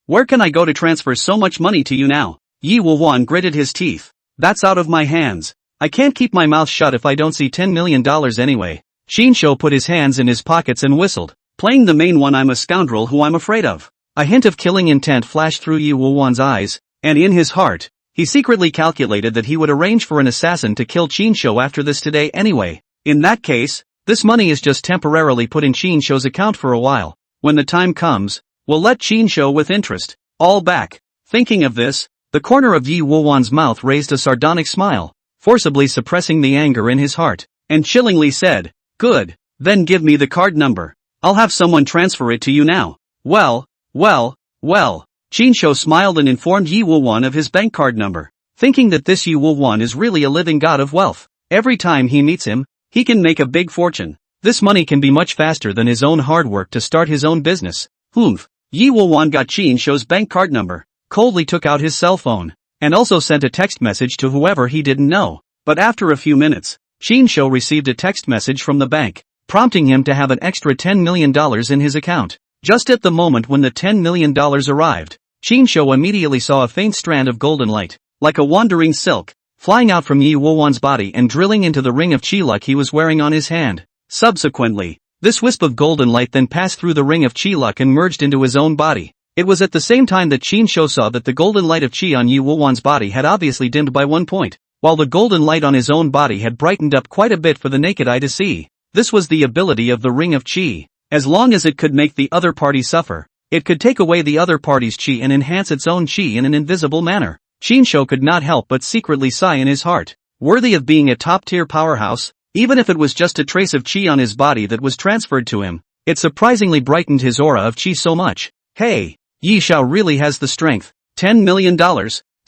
Where can I go to transfer so much money to you now? Yi Woo-won gritted his teeth. That's out of my hands. I can't keep my mouth shut if I don't see $10 million anyway. Shinsho put his hands in his pockets and whistled, playing the main one. I'm a scoundrel who I'm afraid of. A hint of killing intent flashed through Yi Woo-won's eyes, and in his heart, he secretly calculated that he would arrange for an assassin to kill Shinsho after this today anyway. In that case, this money is just temporarily put in Shinsho's account for a while. When the time comes, we'll let Shinsho with interest all back. Thinking of this, the corner of Yi Woo-won's mouth raised a sardonic smile, forcibly suppressing the anger in his heart, and chillingly said, "Good, then give me the card number. I'll have someone transfer it to you now." Well. Shinsho smiled and informed Yi Woo-won of his bank card number, thinking that this Yi Woo-won is really a living god of wealth. Every time he meets him, he can make a big fortune. This money can be much faster than his own hard work to start his own business. Humph. Yi Woo-won got Shinsho's bank card number, coldly took out his cell phone, and also sent a text message to whoever he didn't know. But after a few minutes, Shinsho received a text message from the bank, prompting him to have an extra $10 million in his account. Just at the moment when the $10 million arrived, Shinsho immediately saw a faint strand of golden light, like a wandering silk, flying out from Yi Woo-won's body and drilling into the ring of chi luck he was wearing on his hand. Subsequently, this wisp of golden light then passed through the ring of chi luck and merged into his own body. It was at the same time that Shinsho saw that the golden light of chi on Yi Woo-won's body had obviously dimmed by 1 point, while the golden light on his own body had brightened up quite a bit for the naked eye to see. This was the ability of the ring of chi. As long as it could make the other party suffer, it could take away the other party's chi and enhance its own chi in an invisible manner. Shinsho could not help but secretly sigh in his heart. Worthy of being a top-tier powerhouse, even if it was just a trace of chi on his body that was transferred to him, it surprisingly brightened his aura of chi so much. Hey, Yi Xiao really has the strength. $10 million?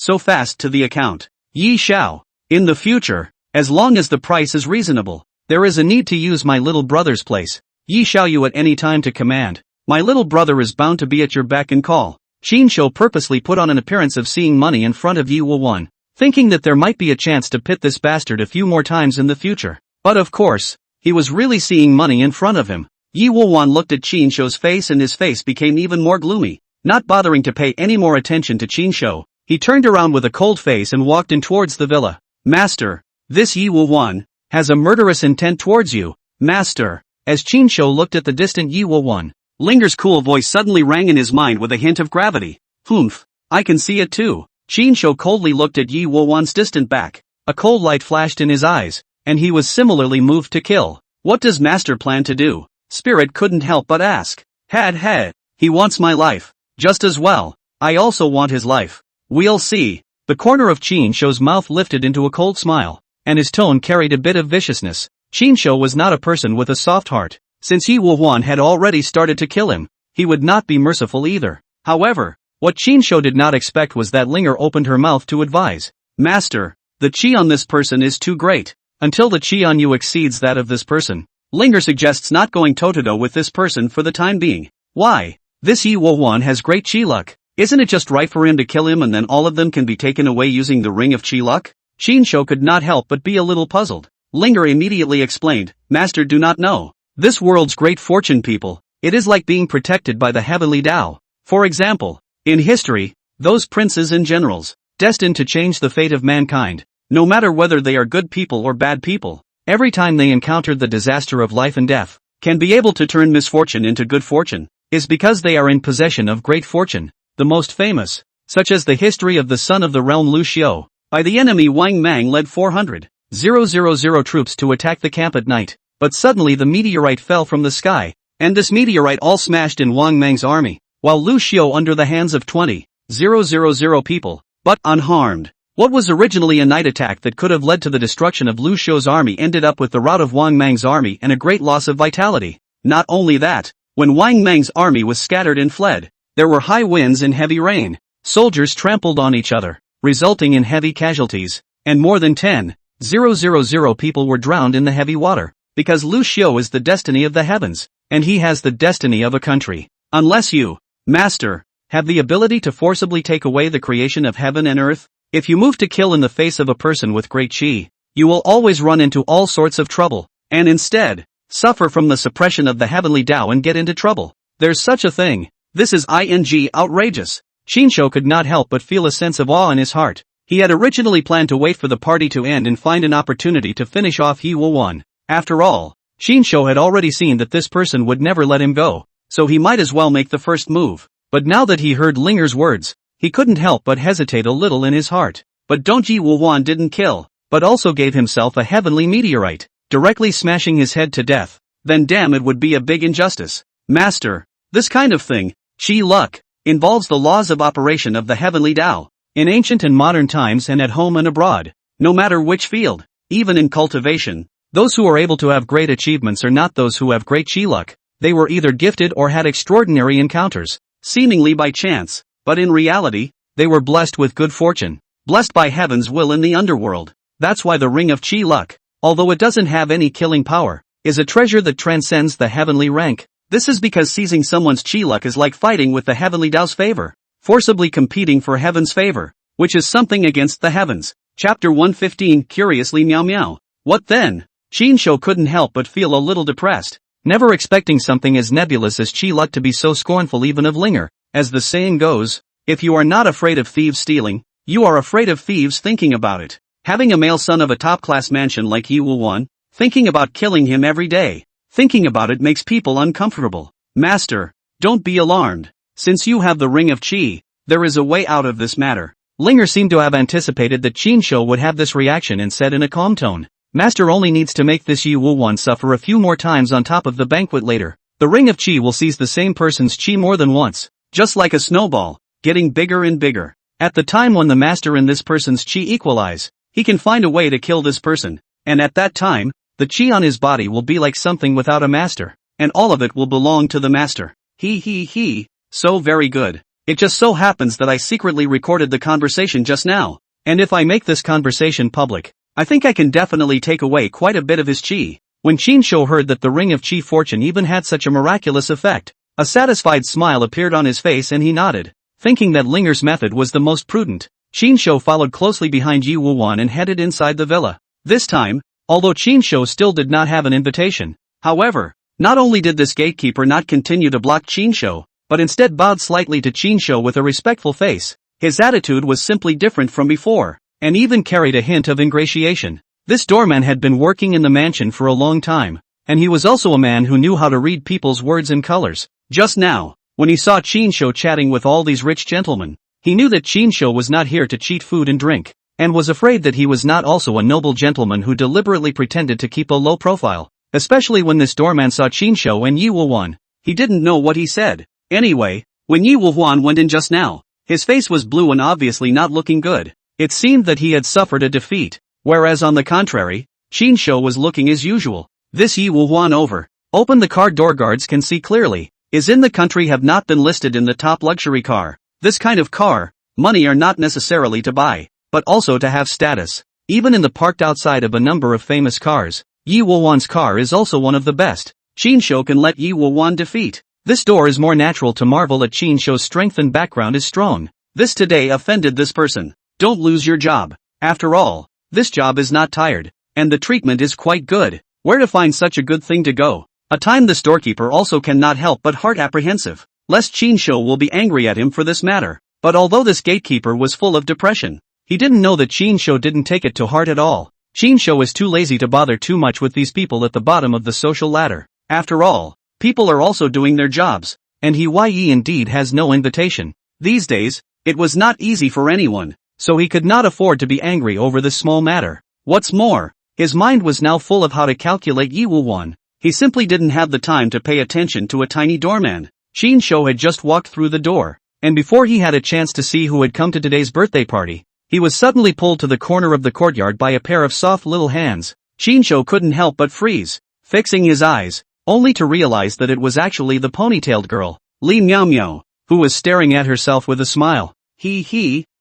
so fast to the account. Yi Xiao. In the future, as long as the price is reasonable, there is a need to use my little brother's place. Yi Xiao you at any time to command. My little brother is bound to be at your beck and call. Qin Shou purposely put on an appearance of seeing money in front of Yi Wuwan, thinking that there might be a chance to pit this bastard a few more times in the future. But of course, he was really seeing money in front of him. Yi Wuwan looked at Qin Shou's face and his face became even more gloomy. Not bothering to pay any more attention to Qin Shou, he turned around with a cold face and walked in towards the villa. Master, this Yi Wuwan has a murderous intent towards you, master. As Qin Shou looked at the distant Yi Wuwan, Linger's cool voice suddenly rang in his mind with a hint of gravity. Humph, I can see it too. Qin Shou coldly looked at Yi Wuwan's distant back. A cold light flashed in his eyes, and he was similarly moved to kill. What does master plan to do? Spirit couldn't help but ask. Had. He wants my life. Just as well. I also want his life. We'll see. The corner of Qin Shou's mouth lifted into a cold smile, and his tone carried a bit of viciousness. Qin Shou was not a person with a soft heart. Since Yi Wuwan had already started to kill him, he would not be merciful either. However, what Qin Shou did not expect was that Linger opened her mouth to advise. Master, the qi on this person is too great. Until the qi on you exceeds that of this person, Linger suggests not going toe-to-toe with this person for the time being. Why? This Yi Wuwan has great qi luck. Isn't it just right for him to kill him and then all of them can be taken away using the ring of qi luck? Qin Shou could not help but be a little puzzled. Linger immediately explained, Master do not know. This world's great fortune people, it is like being protected by the heavenly Tao. For example, in history, those princes and generals, destined to change the fate of mankind, no matter whether they are good people or bad people, every time they encountered the disaster of life and death, can be able to turn misfortune into good fortune, is because they are in possession of great fortune. The most famous, such as the history of the son of the realm Lu Xiu, by the enemy Wang Mang led 400,000 troops to attack the camp at night, but suddenly the meteorite fell from the sky, and this meteorite all smashed in Wang Mang's army, while Lu Xiu under the hands of 20,000 people, but unharmed. What was originally a night attack that could have led to the destruction of Lu Xiu's army ended up with the rout of Wang Mang's army and a great loss of vitality. Not only that, when Wang Mang's army was scattered and fled, there were high winds and heavy rain. Soldiers trampled on each other, resulting in heavy casualties, and more than 10,000 people were drowned in the heavy water, because Lu Xiu is the destiny of the heavens, and he has the destiny of a country. Unless you, master, have the ability to forcibly take away the creation of heaven and earth, if you move to kill in the face of a person with great qi, you will always run into all sorts of trouble, and instead, suffer from the suppression of the heavenly Tao and get into trouble. There's such a thing. This is outrageous. Qin Shou could not help but feel a sense of awe in his heart. He had originally planned to wait for the party to end and find an opportunity to finish off Yi Wuwan. After all, Qin Shou had already seen that this person would never let him go, so he might as well make the first move. But now that he heard Linger's words, he couldn't help but hesitate a little in his heart. But don't Yi Wuwan didn't kill, but also gave himself a heavenly meteorite, directly smashing his head to death. Then damn it would be a big injustice. Master, this kind of thing, qi luck, involves the laws of operation of the heavenly Tao, in ancient and modern times and at home and abroad, no matter which field, even in cultivation. Those who are able to have great achievements are not those who have great qi luck. They were either gifted or had extraordinary encounters, seemingly by chance, but in reality, they were blessed with good fortune, blessed by heaven's will in the underworld. That's why the ring of qi luck, although it doesn't have any killing power, is a treasure that transcends the heavenly rank. This is because seizing someone's qi luck is like fighting with the heavenly Tao's favor, forcibly competing for heaven's favor, which is something against the heavens. Chapter 115 Curiously Meow Meow. What then? Qin Shou couldn't help but feel a little depressed, never expecting something as nebulous as qi luck to be so scornful even of Linger. As the saying goes, if you are not afraid of thieves stealing, you are afraid of thieves thinking about it. Having a male son of a top-class mansion like Yi Wuwan, thinking about killing him every day, thinking about it makes people uncomfortable. Master, don't be alarmed. Since you have the ring of qi, there is a way out of this matter. Linger seemed to have anticipated that Qin Shou would have this reaction and said in a calm tone, Master only needs to make this Yi Wuwan suffer a few more times on top of the banquet later. The ring of qi will seize the same person's qi more than once, just like a snowball, getting bigger and bigger. At the time when the master and this person's qi equalize, he can find a way to kill this person, and at that time, the qi on his body will be like something without a master, and all of it will belong to the master. He, so very good. It just so happens that I secretly recorded the conversation just now. And if I make this conversation public, I think I can definitely take away quite a bit of his chi. When Qin heard that the ring of chi fortune even had such a miraculous effect, a satisfied smile appeared on his face and he nodded. Thinking that Linger's method was the most prudent, Qin followed closely behind Yi Wuwan and headed inside the villa. This time, although Qin still did not have an invitation, however, not only did this gatekeeper not continue to block Qin, but instead bowed slightly to Qin with a respectful face. His attitude was simply different from before, and even carried a hint of ingratiation. This doorman had been working in the mansion for a long time, and he was also a man who knew how to read people's words and colors. Just now, when he saw Qin chatting with all these rich gentlemen, he knew that Qin was not here to cheat food and drink, and was afraid that he was not also a noble gentleman who deliberately pretended to keep a low profile, especially when this doorman saw Qin and Yi Wuwan. He didn't know what he said. Anyway, when Yi Wuwan went in just now, his face was blue and obviously not looking good. It seemed that he had suffered a defeat, whereas on the contrary, Qin was looking as usual. This Yi Wuwan open the car door guards can see clearly, is in the country have not been listed in the top luxury car. This kind of car, money are not necessarily to buy, but also to have status. Even in the parked outside of a number of famous cars, Yi Wuwan's car is also one of the best. Qin can let Yi Wuwan defeat. This door is more natural to marvel at Qin strength and background is strong. This today offended this person. Don't lose your job. After all, this job is not tired, and the treatment is quite good. Where to find such a good thing to go? A time the storekeeper also cannot help but heart apprehensive, lest Qin will be angry at him for this matter. But although this gatekeeper was full of depression, he didn't know that Qin didn't take it to heart at all. Qin is too lazy to bother too much with these people at the bottom of the social ladder. After all, people are also doing their jobs, and he indeed has no invitation. These days, it was not easy for anyone, so he could not afford to be angry over this small matter. What's more, his mind was now full of how to calculate Yi Wuwan. He simply didn't have the time to pay attention to a tiny doorman. Qin had just walked through the door, and before he had a chance to see who had come to today's birthday party, he was suddenly pulled to the corner of the courtyard by a pair of soft little hands. Qin couldn't help but freeze, fixing his eyes, only to realize that it was actually the ponytailed girl, Li Miao, who was staring at herself with a smile.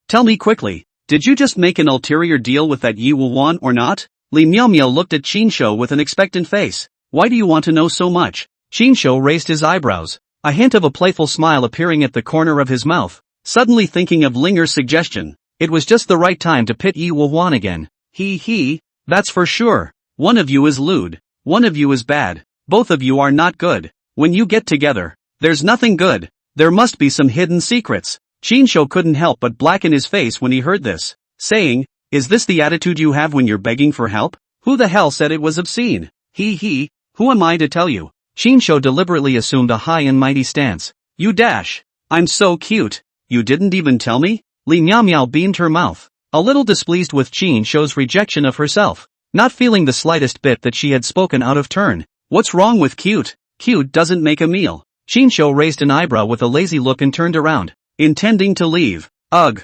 Tell me quickly, did you just make an ulterior deal with that Yi Wuwan or not? Li Miao looked at Qin with an expectant face. Why do you want to know so much? Qin raised his eyebrows, a hint of a playful smile appearing at the corner of his mouth. Suddenly thinking of Linger's suggestion, it was just the right time to pit Yi Wuwan again. That's for sure. One of you is lewd, one of you is bad, both of you are not good. When you get together, there's nothing good. There must be some hidden secrets. Qin couldn't help but blacken his face when he heard this, saying, is this the attitude you have when you're begging for help? Who the hell said it was obscene? Who am I to tell you? Qin deliberately assumed a high and mighty stance. You dash. I'm so cute. You didn't even tell me? Li Miao beamed her mouth, a little displeased with Qin's rejection of herself, not feeling the slightest bit that she had spoken out of turn. What's wrong with cute? Cute doesn't make a meal. Qin raised an eyebrow with a lazy look and turned around, intending to leave. Ugh,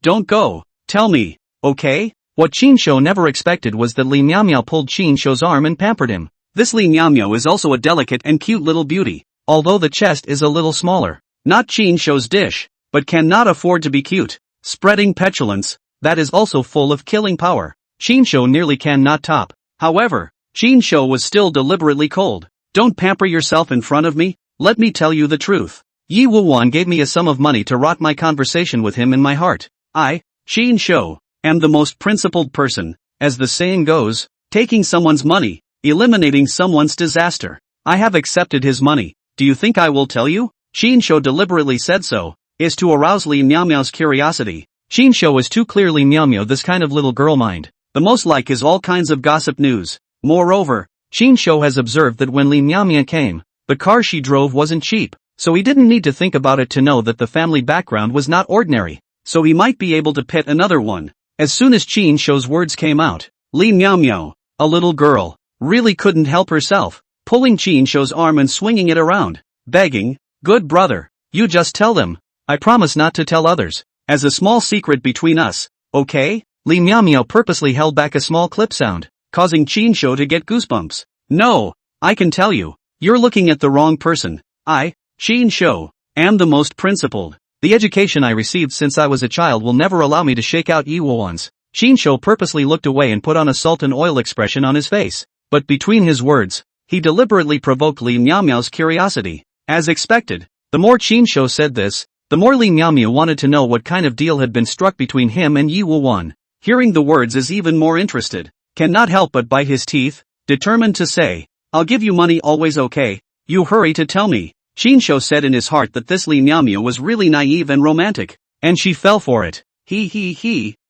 don't go. Tell me, okay? What Qin never expected was that Li Miao pulled Qin's arm and pampered him. This Li Miao is also a delicate and cute little beauty, although the chest is a little smaller. Not Qin's dish, but cannot afford to be cute. Spreading petulance, that is also full of killing power. Qin nearly cannot top. However, Qin was still deliberately cold. Don't pamper yourself in front of me, let me tell you the truth. Yi Wuwan gave me a sum of money to rot my conversation with him in my heart. I, Qin, am the most principled person, as the saying goes, taking someone's money, eliminating someone's disaster. I have accepted his money. Do you think I will tell you? Qin deliberately said so, is to arouse Li Miao's curiosity. Qin is too clearly Miao this kind of little girl mind. The most like is all kinds of gossip news. Moreover, Qin has observed that when Li Miao came, the car she drove wasn't cheap, so he didn't need to think about it to know that the family background was not ordinary, so he might be able to pit another one. As soon as Qin's words came out, Li Miao, a little girl, really couldn't help herself, pulling Qin's arm and swinging it around, begging, good brother, you just tell them. I promise not to tell others, as a small secret between us, okay? Li Miao purposely held back a small clip sound, causing Qin to get goosebumps. No, I can tell you, you're looking at the wrong person. I, Qin, am the most principled. The education I received since I was a child will never allow me to shake out Yi Won's. Chinsho purposely looked away and put on a salt and oil expression on his face. But between his words, he deliberately provoked Li Miao's curiosity. As expected, the more Chinsho said this, the more Li Miao wanted to know what kind of deal had been struck between him and Yi Won. Hearing the words is even more interested. Cannot help but bite his teeth, determined to say, I'll give you money always okay, you hurry to tell me. Chinsho said in his heart that this Li Miao was really naive and romantic, and she fell for it.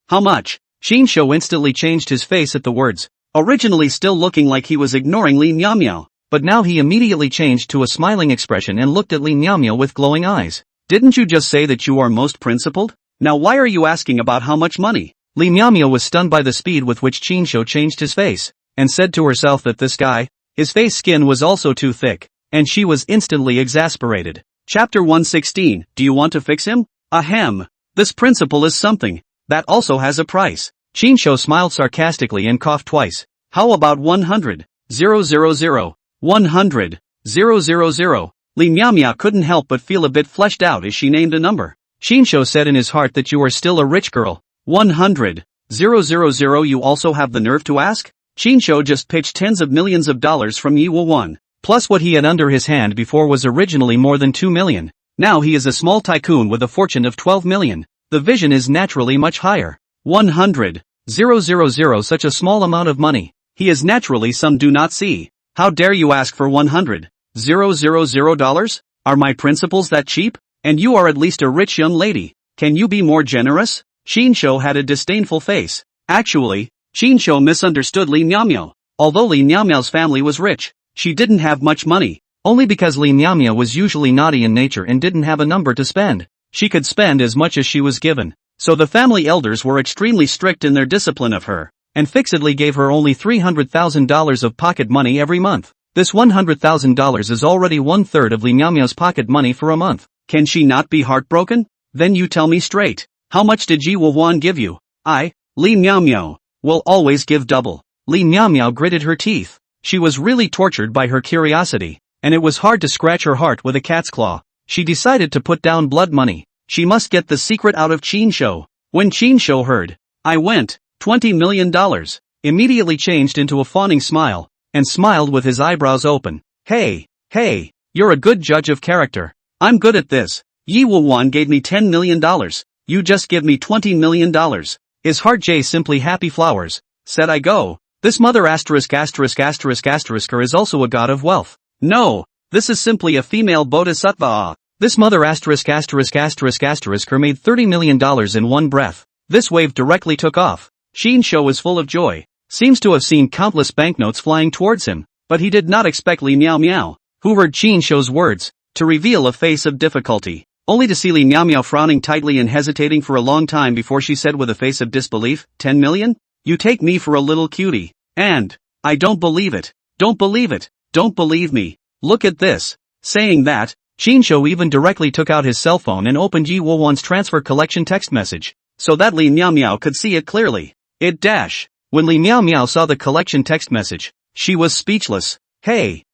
How much? Chinsho instantly changed his face at the words, originally still looking like he was ignoring Li Miao, but now he immediately changed to a smiling expression and looked at Li Miao with glowing eyes. Didn't you just say that you are most principled? Now why are you asking about how much money? Li Miao was stunned by the speed with which Chinsho changed his face, and said to herself that this guy, his face skin was also too thick, and she was instantly exasperated. Chapter 116, do you want to fix him? Ahem. This principle is something that also has a price. Chinsho smiled sarcastically and coughed twice. How about 100,000? 100,000. Li Miao couldn't help but feel a bit fleshed out as she named a number. Chinsho said in his heart that you are still a rich girl. 100,000 you also have the nerve to ask? Chinsho just pitched tens of millions of dollars from Yi Won. Plus what he had under his hand before was originally more than 2 million. Now he is a small tycoon with a fortune of 12 million. The vision is naturally much higher. 100,000 such a small amount of money. He is naturally some do not see. How dare you ask for 100,000 dollars? Are my principles that cheap? And you are at least a rich young lady. Can you be more generous? Chinsho had a disdainful face. Actually, Chinsho misunderstood Li Miao. Although Li Miao's family was rich, she didn't have much money. Only because Li Miao was usually naughty in nature and didn't have a number to spend. She could spend as much as she was given. So the family elders were extremely strict in their discipline of her, and fixedly gave her only $300,000 of pocket money every month. This $100,000 is already 1/3 of Li Miao's pocket money for a month. Can she not be heartbroken? Then you tell me straight. How much did Yi Won give you? Li Miao, will always give double. Li Miao gritted her teeth. She was really tortured by her curiosity, and it was hard to scratch her heart with a cat's claw. She decided to put down blood money. She must get the secret out of Chinsho. When Chinsho heard, $20 million, immediately changed into a fawning smile, and smiled with his eyebrows open. Hey, you're a good judge of character. I'm good at this. Yi Won gave me $10 million. You just give me $20 million. His heart J simply happy flowers. Said I go. This mother asterisk is also a god of wealth. No, this is simply a female bodhisattva. This mother asterisk made $30 million in one breath. This wave directly took off. Chinsho was full of joy. Seems to have seen countless banknotes flying towards him, but he did not expect Li Miao, who heard Chinsho's words, to reveal a face of difficulty, only to see Li Miao frowning tightly and hesitating for a long time before she said with a face of disbelief, 10 million? You take me for a little cutie. And, I don't believe it. Don't believe it. Don't believe me. Look at this. Saying that, Chinsho even directly took out his cell phone and opened Yi Won's transfer collection text message, so that Li Miao could see it clearly. When Li Miao saw the collection text message, she was speechless. Hey,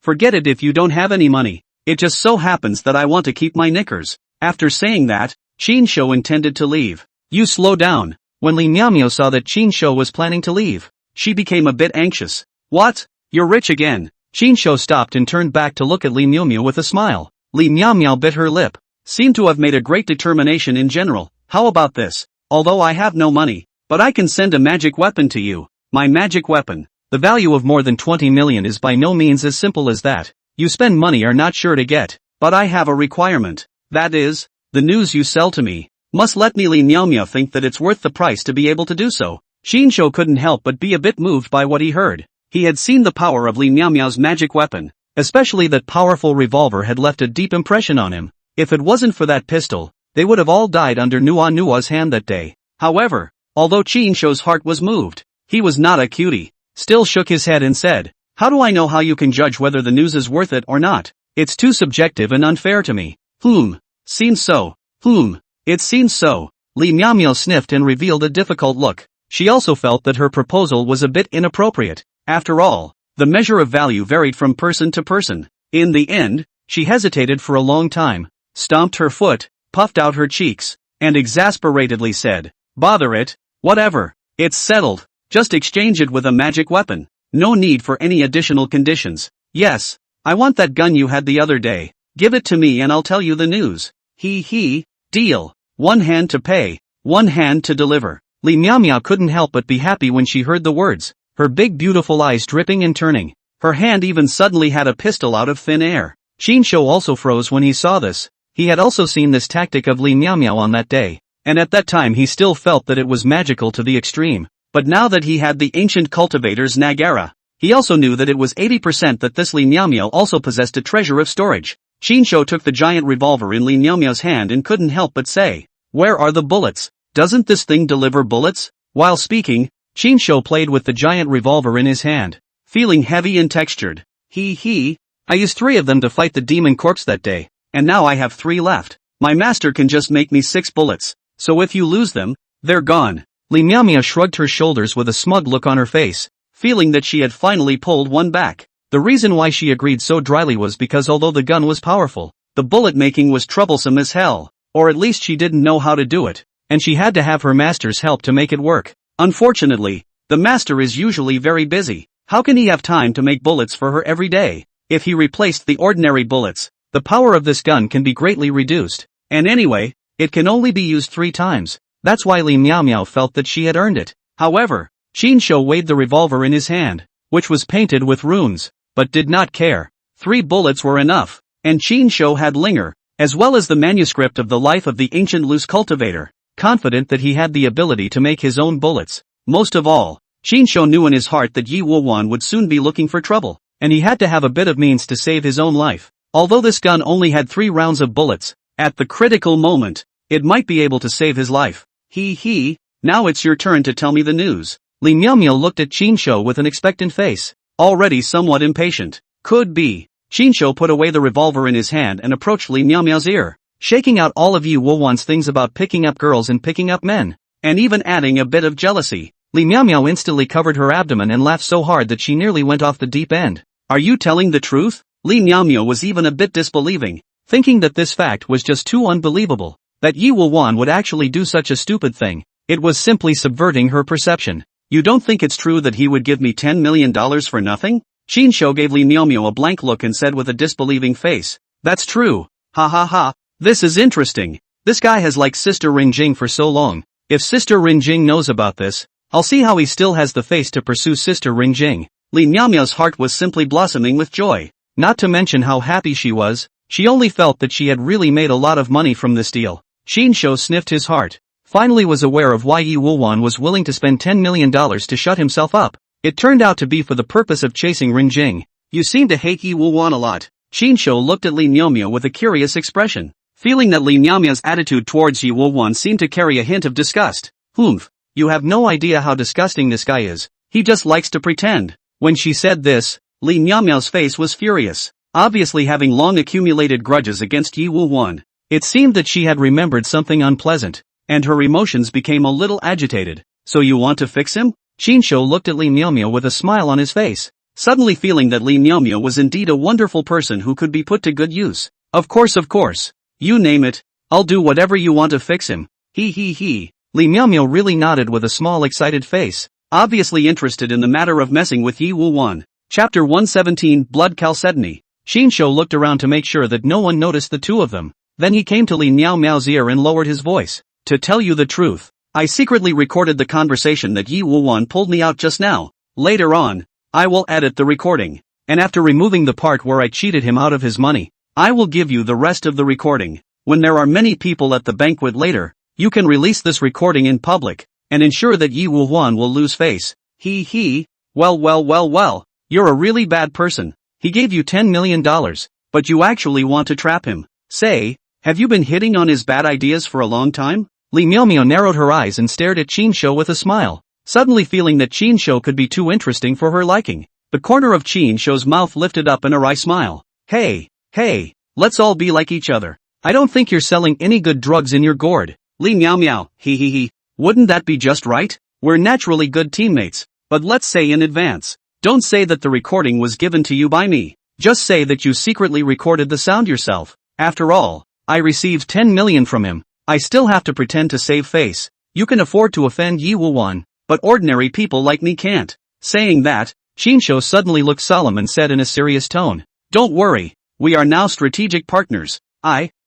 forget it if you don't have any money. It just so happens that I want to keep my knickers. After saying that, Chinsho intended to leave. You slow down. When Li Miao saw that Chinsho was planning to leave, she became a bit anxious. What? You're rich again. Chinsho stopped and turned back to look at Li Miao with a smile. Li Miao bit her lip. Seemed to have made a great determination in general. How about this? Although I have no money, but I can send a magic weapon to you. My magic weapon. The value of more than 20 million is by no means as simple as that. You spend money are not sure to get, but I have a requirement. That is, the news you sell to me must let me Li Miao think that it's worth the price to be able to do so. Chinsho couldn't help but be a bit moved by what he heard. He had seen the power of Li Miao's magic weapon, especially that powerful revolver had left a deep impression on him. If it wasn't for that pistol, they would have all died under Nua's hand that day. However, although Chinsho's heart was moved, he was not a cutie, still shook his head and said, how do I know how you can judge whether the news is worth it or not? It's too subjective and unfair to me. Seems so. It seems so. Li Miao sniffed and revealed a difficult look. She also felt that her proposal was a bit inappropriate. After all, the measure of value varied from person to person. In the end, She hesitated for a long time, stomped her foot, puffed out her cheeks, and exasperatedly said, "Bother it, whatever, it's settled, just exchange it with a magic weapon. No need for any additional conditions. Yes, I want that gun you had the other day, give it to me and I'll tell you the news. Deal. One hand to pay, one hand to deliver." Li Miao Miao couldn't help but be happy when she heard the words, her big beautiful eyes dripping and turning. Her hand even suddenly had a pistol out of thin air. Qin Shou also froze when he saw this. He had also seen this tactic of Li Miao Miao on that day, and at that time he still felt that it was magical to the extreme. But now that he had the ancient cultivator's Nagara, he also knew that it was 80% that this Li Miao Miao also possessed a treasure of storage. Qin Shou took the giant revolver in Li Miao Miao's hand and couldn't help but say, "Where are the bullets? Doesn't this thing deliver bullets?" While speaking, Qin Shou played with the giant revolver in his hand, feeling heavy and textured. I used 3 of them to fight the demon corpse that day, and now I have 3 left. My master can just make me 6 bullets, so if you lose them, they're gone." Li Miao Miao shrugged her shoulders with a smug look on her face, feeling that she had finally pulled one back. The reason why she agreed so dryly was because although the gun was powerful, the bullet making was troublesome as hell, or at least she didn't know how to do it, and she had to have her master's help to make it work. Unfortunately, the master is usually very busy. How can he have time to make bullets for her every day? If he replaced the ordinary bullets, the power of this gun can be greatly reduced. And anyway, it can only be used 3 times. That's why Li Miao Miao felt that she had earned it. However, Qin Shou weighed the revolver in his hand, which was painted with runes, but did not care. 3 bullets were enough, and Qin Shou had Linger, as well as the manuscript of the life of the ancient loose cultivator, confident that he had the ability to make his own bullets. Most of all, Qin Shou knew in his heart that Yi Wuwan would soon be looking for trouble, and he had to have a bit of means to save his own life. Although this gun only had 3 rounds of bullets, at the critical moment, it might be able to save his life. Now it's your turn to tell me the news. Li Miao Miao looked at Qin Shou with an expectant face, already somewhat impatient. Could be. Qin Shou put away the revolver in his hand and approached Li Miao Miao's ear, shaking out all of Yi Wuwan's things about picking up girls and picking up men, and even adding a bit of jealousy. Li Miao Miao instantly covered her abdomen and laughed so hard that she nearly went off the deep end. Are you telling the truth? Li Miao Miao was even a bit disbelieving, thinking that this fact was just too unbelievable, that Yi Wuwan would actually do such a stupid thing. It was simply subverting her perception. You don't think it's true that he would give me $10 million for nothing? Qin Shou gave Li Miao Miao a blank look and said with a disbelieving face, "That's true. Ha. This is interesting. This guy has liked Sister Ringjing for so long. If Sister Ringjing knows about this, I'll see how he still has the face to pursue Sister Ringjing." Li Miao Miao's heart was simply blossoming with joy. Not to mention how happy she was, she only felt that she had really made a lot of money from this deal. Qin Shou sniffed his heart, finally was aware of why Yi Wuwan was willing to spend $10 million to shut himself up. It turned out to be for the purpose of chasing Ringjing. You seem to hate Yi Wuwan a lot. Qin Shou looked at Li Miao Miao with a curious expression, feeling that Li Miao Miao's attitude towards Yi Wuwan seemed to carry a hint of disgust. Humph, you have no idea how disgusting this guy is. He just likes to pretend. When she said this, Li Miao Miao's face was furious, obviously having long accumulated grudges against Yi Wuwan. It seemed that she had remembered something unpleasant, and her emotions became a little agitated. So you want to fix him? Qin Shou looked at Li Miao Miao with a smile on his face, suddenly feeling that Li Miao Miao was indeed a wonderful person who could be put to good use. Of course. You name it, I'll do whatever you want to fix him. Li Miao Miao really nodded with a small excited face, obviously interested in the matter of messing with Yi Wuwan. Chapter 117 Blood Chalcedony. Qin Shou looked around to make sure that no one noticed the 2 of them. Then he came to Li Miao Miao's ear and lowered his voice. To tell you the truth, I secretly recorded the conversation that Yi Wuwan pulled me out just now. Later on, I will edit the recording, and after removing the part where I cheated him out of his money, I will give you the rest of the recording. When there are many people at the banquet later, you can release this recording in public, and ensure that Yi Wuwan will lose face. Well, you're a really bad person. He gave you $10 million, but you actually want to trap him. Say, have you been hitting on his bad ideas for a long time? Li Miao Miao narrowed her eyes and stared at Qin Shou with a smile, suddenly feeling that Qin Shou could be too interesting for her liking. The corner of Qin Shou's mouth lifted up in a wry smile. Hey, let's all be like each other. I don't think you're selling any good drugs in your gourd. Li Miao Miao, wouldn't that be just right? We're naturally good teammates, but let's say in advance, don't say that the recording was given to you by me. Just say that you secretly recorded the sound yourself. After all, I received 10 million from him. I still have to pretend to save face. You can afford to offend Yi Woo-won, but ordinary people like me can't. Saying that, Shinsho suddenly looked solemn and said in a serious tone, "Don't worry, we are now strategic partners.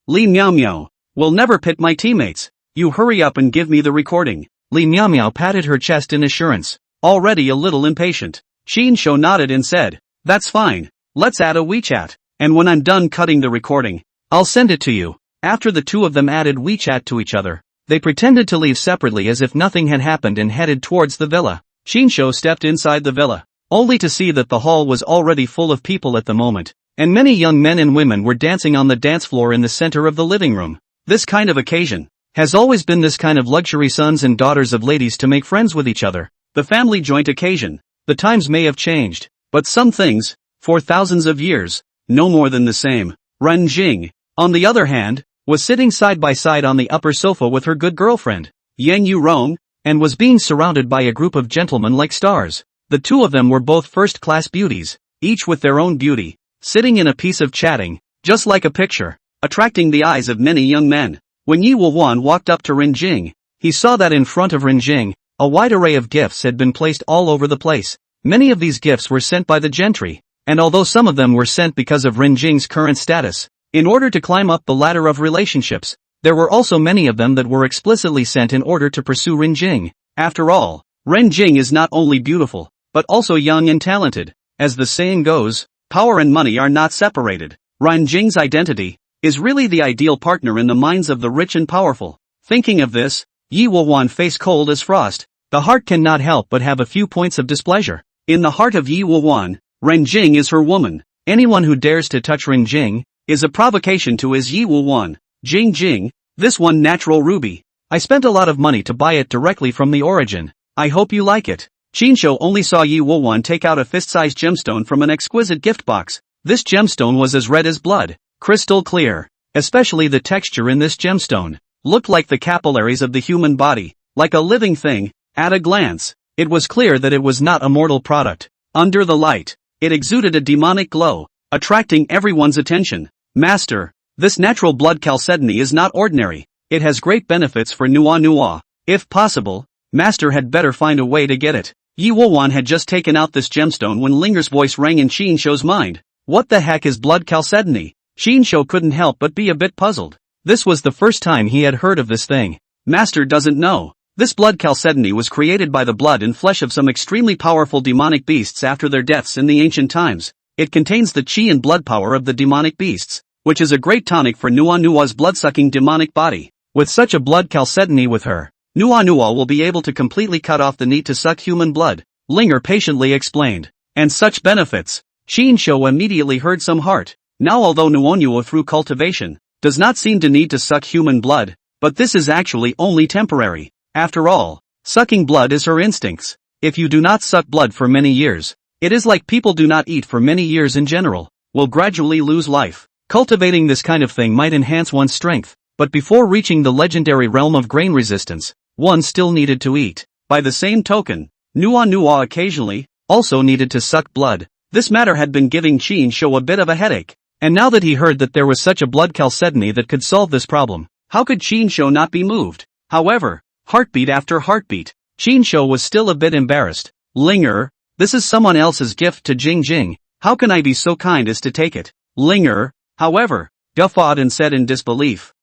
Li Miao Miao, will never pit my teammates. You hurry up and give me the recording." Li Miao Miao patted her chest in assurance, already a little impatient. Shinsho nodded and said, "That's fine, let's add a WeChat, and when I'm done cutting the recording, I'll send it to you." After the two of them added WeChat to each other, they pretended to leave separately as if nothing had happened and headed towards the villa. Shinsho stepped inside the villa, only to see that the hall was already full of people at the moment, and many young men and women were dancing on the dance floor in the center of the living room. This kind of occasion has always been this kind of luxury sons and daughters of ladies to make friends with each other. The family joint occasion. The times may have changed, but some things, for thousands of years, no more than the same. Ren Jing, on the other hand, was sitting side by side on the upper sofa with her good girlfriend, Yang Yourong, and was being surrounded by a group of gentlemen like stars. The two of them were both first-class beauties, each with their own beauty, sitting in a piece of chatting, just like a picture, attracting the eyes of many young men. When Yi Woo-won walked up to Ren Jing, he saw that in front of Ren Jing, a wide array of gifts had been placed all over the place. Many of these gifts were sent by the gentry, and although some of them were sent because of Ren Jing's current status, in order to climb up the ladder of relationships, there were also many of them that were explicitly sent in order to pursue Ren Jing. After all, Ren Jing is not only beautiful, but also young and talented. As the saying goes, power and money are not separated. Ren Jing's identity is really the ideal partner in the minds of the rich and powerful. Thinking of this, Yi Woo-won face cold as frost. The heart cannot help but have a few points of displeasure. In the heart of Yi Woo-won, Ren Jing is her woman. Anyone who dares to touch Ren Jing is a provocation to his Yi Woo-won. Jing, this one natural ruby. I spent a lot of money to buy it directly from the origin. I hope you like it. Shinsho only saw Yi Woo-won take out a fist-sized gemstone from an exquisite gift box. This gemstone was as red as blood, crystal clear. Especially the texture in this gemstone looked like the capillaries of the human body, like a living thing. At a glance, it was clear that it was not a mortal product. Under the light, it exuded a demonic glow, attracting everyone's attention. "Master, this natural blood chalcedony is not ordinary. It has great benefits for Nua. If possible, Master had better find a way to get it." Yi Woo-won had just taken out this gemstone when Linger's voice rang in Shinsho's mind. What the heck is blood chalcedony? Shinsho couldn't help but be a bit puzzled. This was the first time he had heard of this thing. Master doesn't know. This blood chalcedony was created by the blood and flesh of some extremely powerful demonic beasts after their deaths in the ancient times. It contains the chi and blood power of the demonic beasts, which is a great tonic for Nua's blood-sucking demonic body. With such a blood chalcedony with her, Nua will be able to completely cut off the need to suck human blood, Linger patiently explained. And such benefits. Shinsho immediately heard some heart. Now although Nuonua through cultivation does not seem to need to suck human blood, but this is actually only temporary. After all, sucking blood is her instincts. If you do not suck blood for many years, it is like people do not eat for many years in general, will gradually lose life. Cultivating this kind of thing might enhance one's strength, but before reaching the legendary realm of grain resistance, one still needed to eat. By the same token, Nua occasionally also needed to suck blood. This matter had been giving Shinsho a bit of a headache, and now that he heard that there was such a blood chalcedony that could solve this problem, how could Shinsho not be moved? However, heartbeat after heartbeat, Shinsho was still a bit embarrassed. Linger, this is someone else's gift to Jing. How can I be so kind as to take it? Linger, however, guffawed and said in disbelief,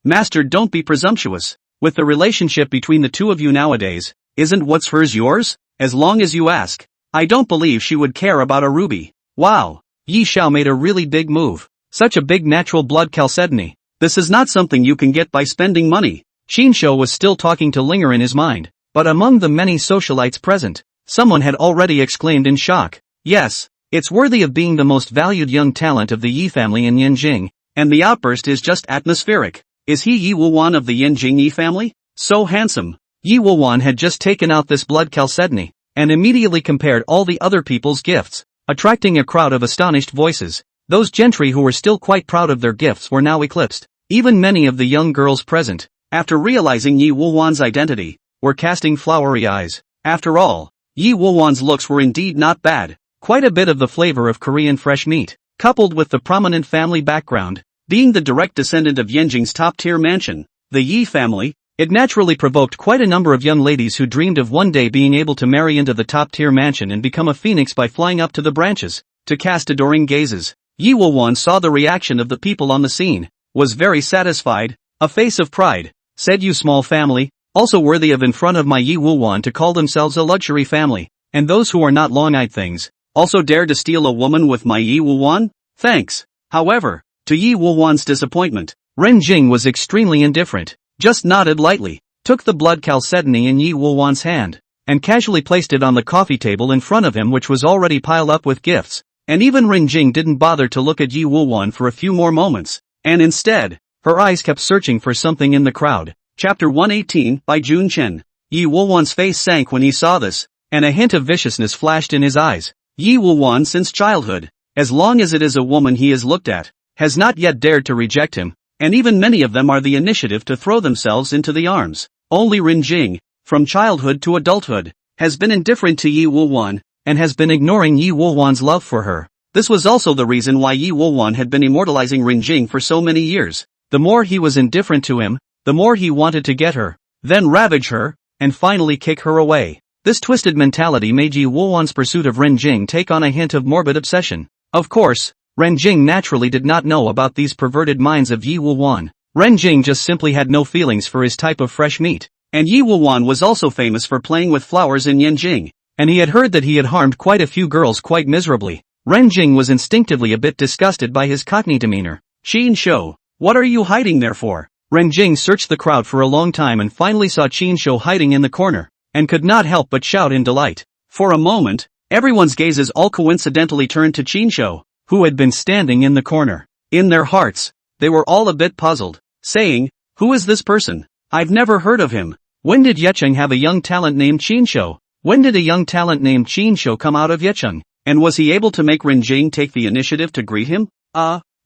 Master, don't be presumptuous. With the relationship between the two of you nowadays, isn't what's hers yours? As long as you ask. I don't believe she would care about a ruby. Wow. Yi Xiao made a really big move. Such a big natural blood chalcedony. This is not something you can get by spending money. Shinsho was still talking to Linger in his mind, but among the many socialites present, someone had already exclaimed in shock. Yes, it's worthy of being the most valued young talent of the Yi family in Yanjing, and the outburst is just atmospheric. Is he Yi Woo-won of the Yanjing Yi family? So handsome. Yi Woo-won had just taken out this blood chalcedony, and immediately compared all the other people's gifts, attracting a crowd of astonished voices. Those gentry who were still quite proud of their gifts were now eclipsed. Even many of the young girls present, after realizing Yi Woo-won's identity, were casting flowery eyes. After all, Yi Woo-won's looks were indeed not bad, quite a bit of the flavor of Korean fresh meat, coupled with the prominent family background, being the direct descendant of Yenjing's top-tier mansion, the Yi family. It naturally provoked quite a number of young ladies who dreamed of one day being able to marry into the top-tier mansion and become a phoenix by flying up to the branches, to cast adoring gazes. Yi Woo-won saw the reaction of the people on the scene, was very satisfied, a face of pride, said, "You small family, also worthy of in front of my Yi Woo-won to call themselves a luxury family, and those who are not long-eyed things, also dare to steal a woman with my Yi Woo-won? Thanks." However, to Yi Woo-won's disappointment, Ren Jing was extremely indifferent. Just nodded lightly, took the blood calcetony in Yi Woo-won's hand, and casually placed it on the coffee table in front of him, which was already piled up with gifts. And even Ren Jing didn't bother to look at Yi Woo-won for a few more moments, and instead, her eyes kept searching for something in the crowd. Chapter 118 by Jun Chen. Yi Woo-won's face sank when he saw this, and a hint of viciousness flashed in his eyes. Yi Woo-won, since childhood, as long as it is a woman he has looked at, has not yet dared to reject him. And even many of them are the initiative to throw themselves into the arms. Only Ren Jing, from childhood to adulthood, has been indifferent to Yi Woo-won, and has been ignoring Yi Woo-won's love for her. This was also the reason why Yi Woo-won had been immortalizing Ren Jing for so many years. The more he was indifferent to him, the more he wanted to get her, then ravage her, and finally kick her away. This twisted mentality made Yi Woo-won's pursuit of Ren Jing take on a hint of morbid obsession. Of course, Ren Jing naturally did not know about these perverted minds of Yi Woo-won. Ren Jing just simply had no feelings for his type of fresh meat. And Yi Woo-won was also famous for playing with flowers in Yenjing, and he had heard that he had harmed quite a few girls quite miserably. Ren Jing was instinctively a bit disgusted by his cockney demeanor. "Qin Shou, what are you hiding there for?" Ren Jing searched the crowd for a long time and finally saw Qin Shou hiding in the corner, and could not help but shout in delight. For a moment, everyone's gazes all coincidentally turned to Qin Shou, who had been standing in the corner. In their hearts, they were all a bit puzzled, saying, "Who is this person? I've never heard of him. When did Yecheng have a young talent named Qin Shou? When did a young talent named Qin Shou come out of Yecheng? And was he able to make Ren Jing take the initiative to greet him?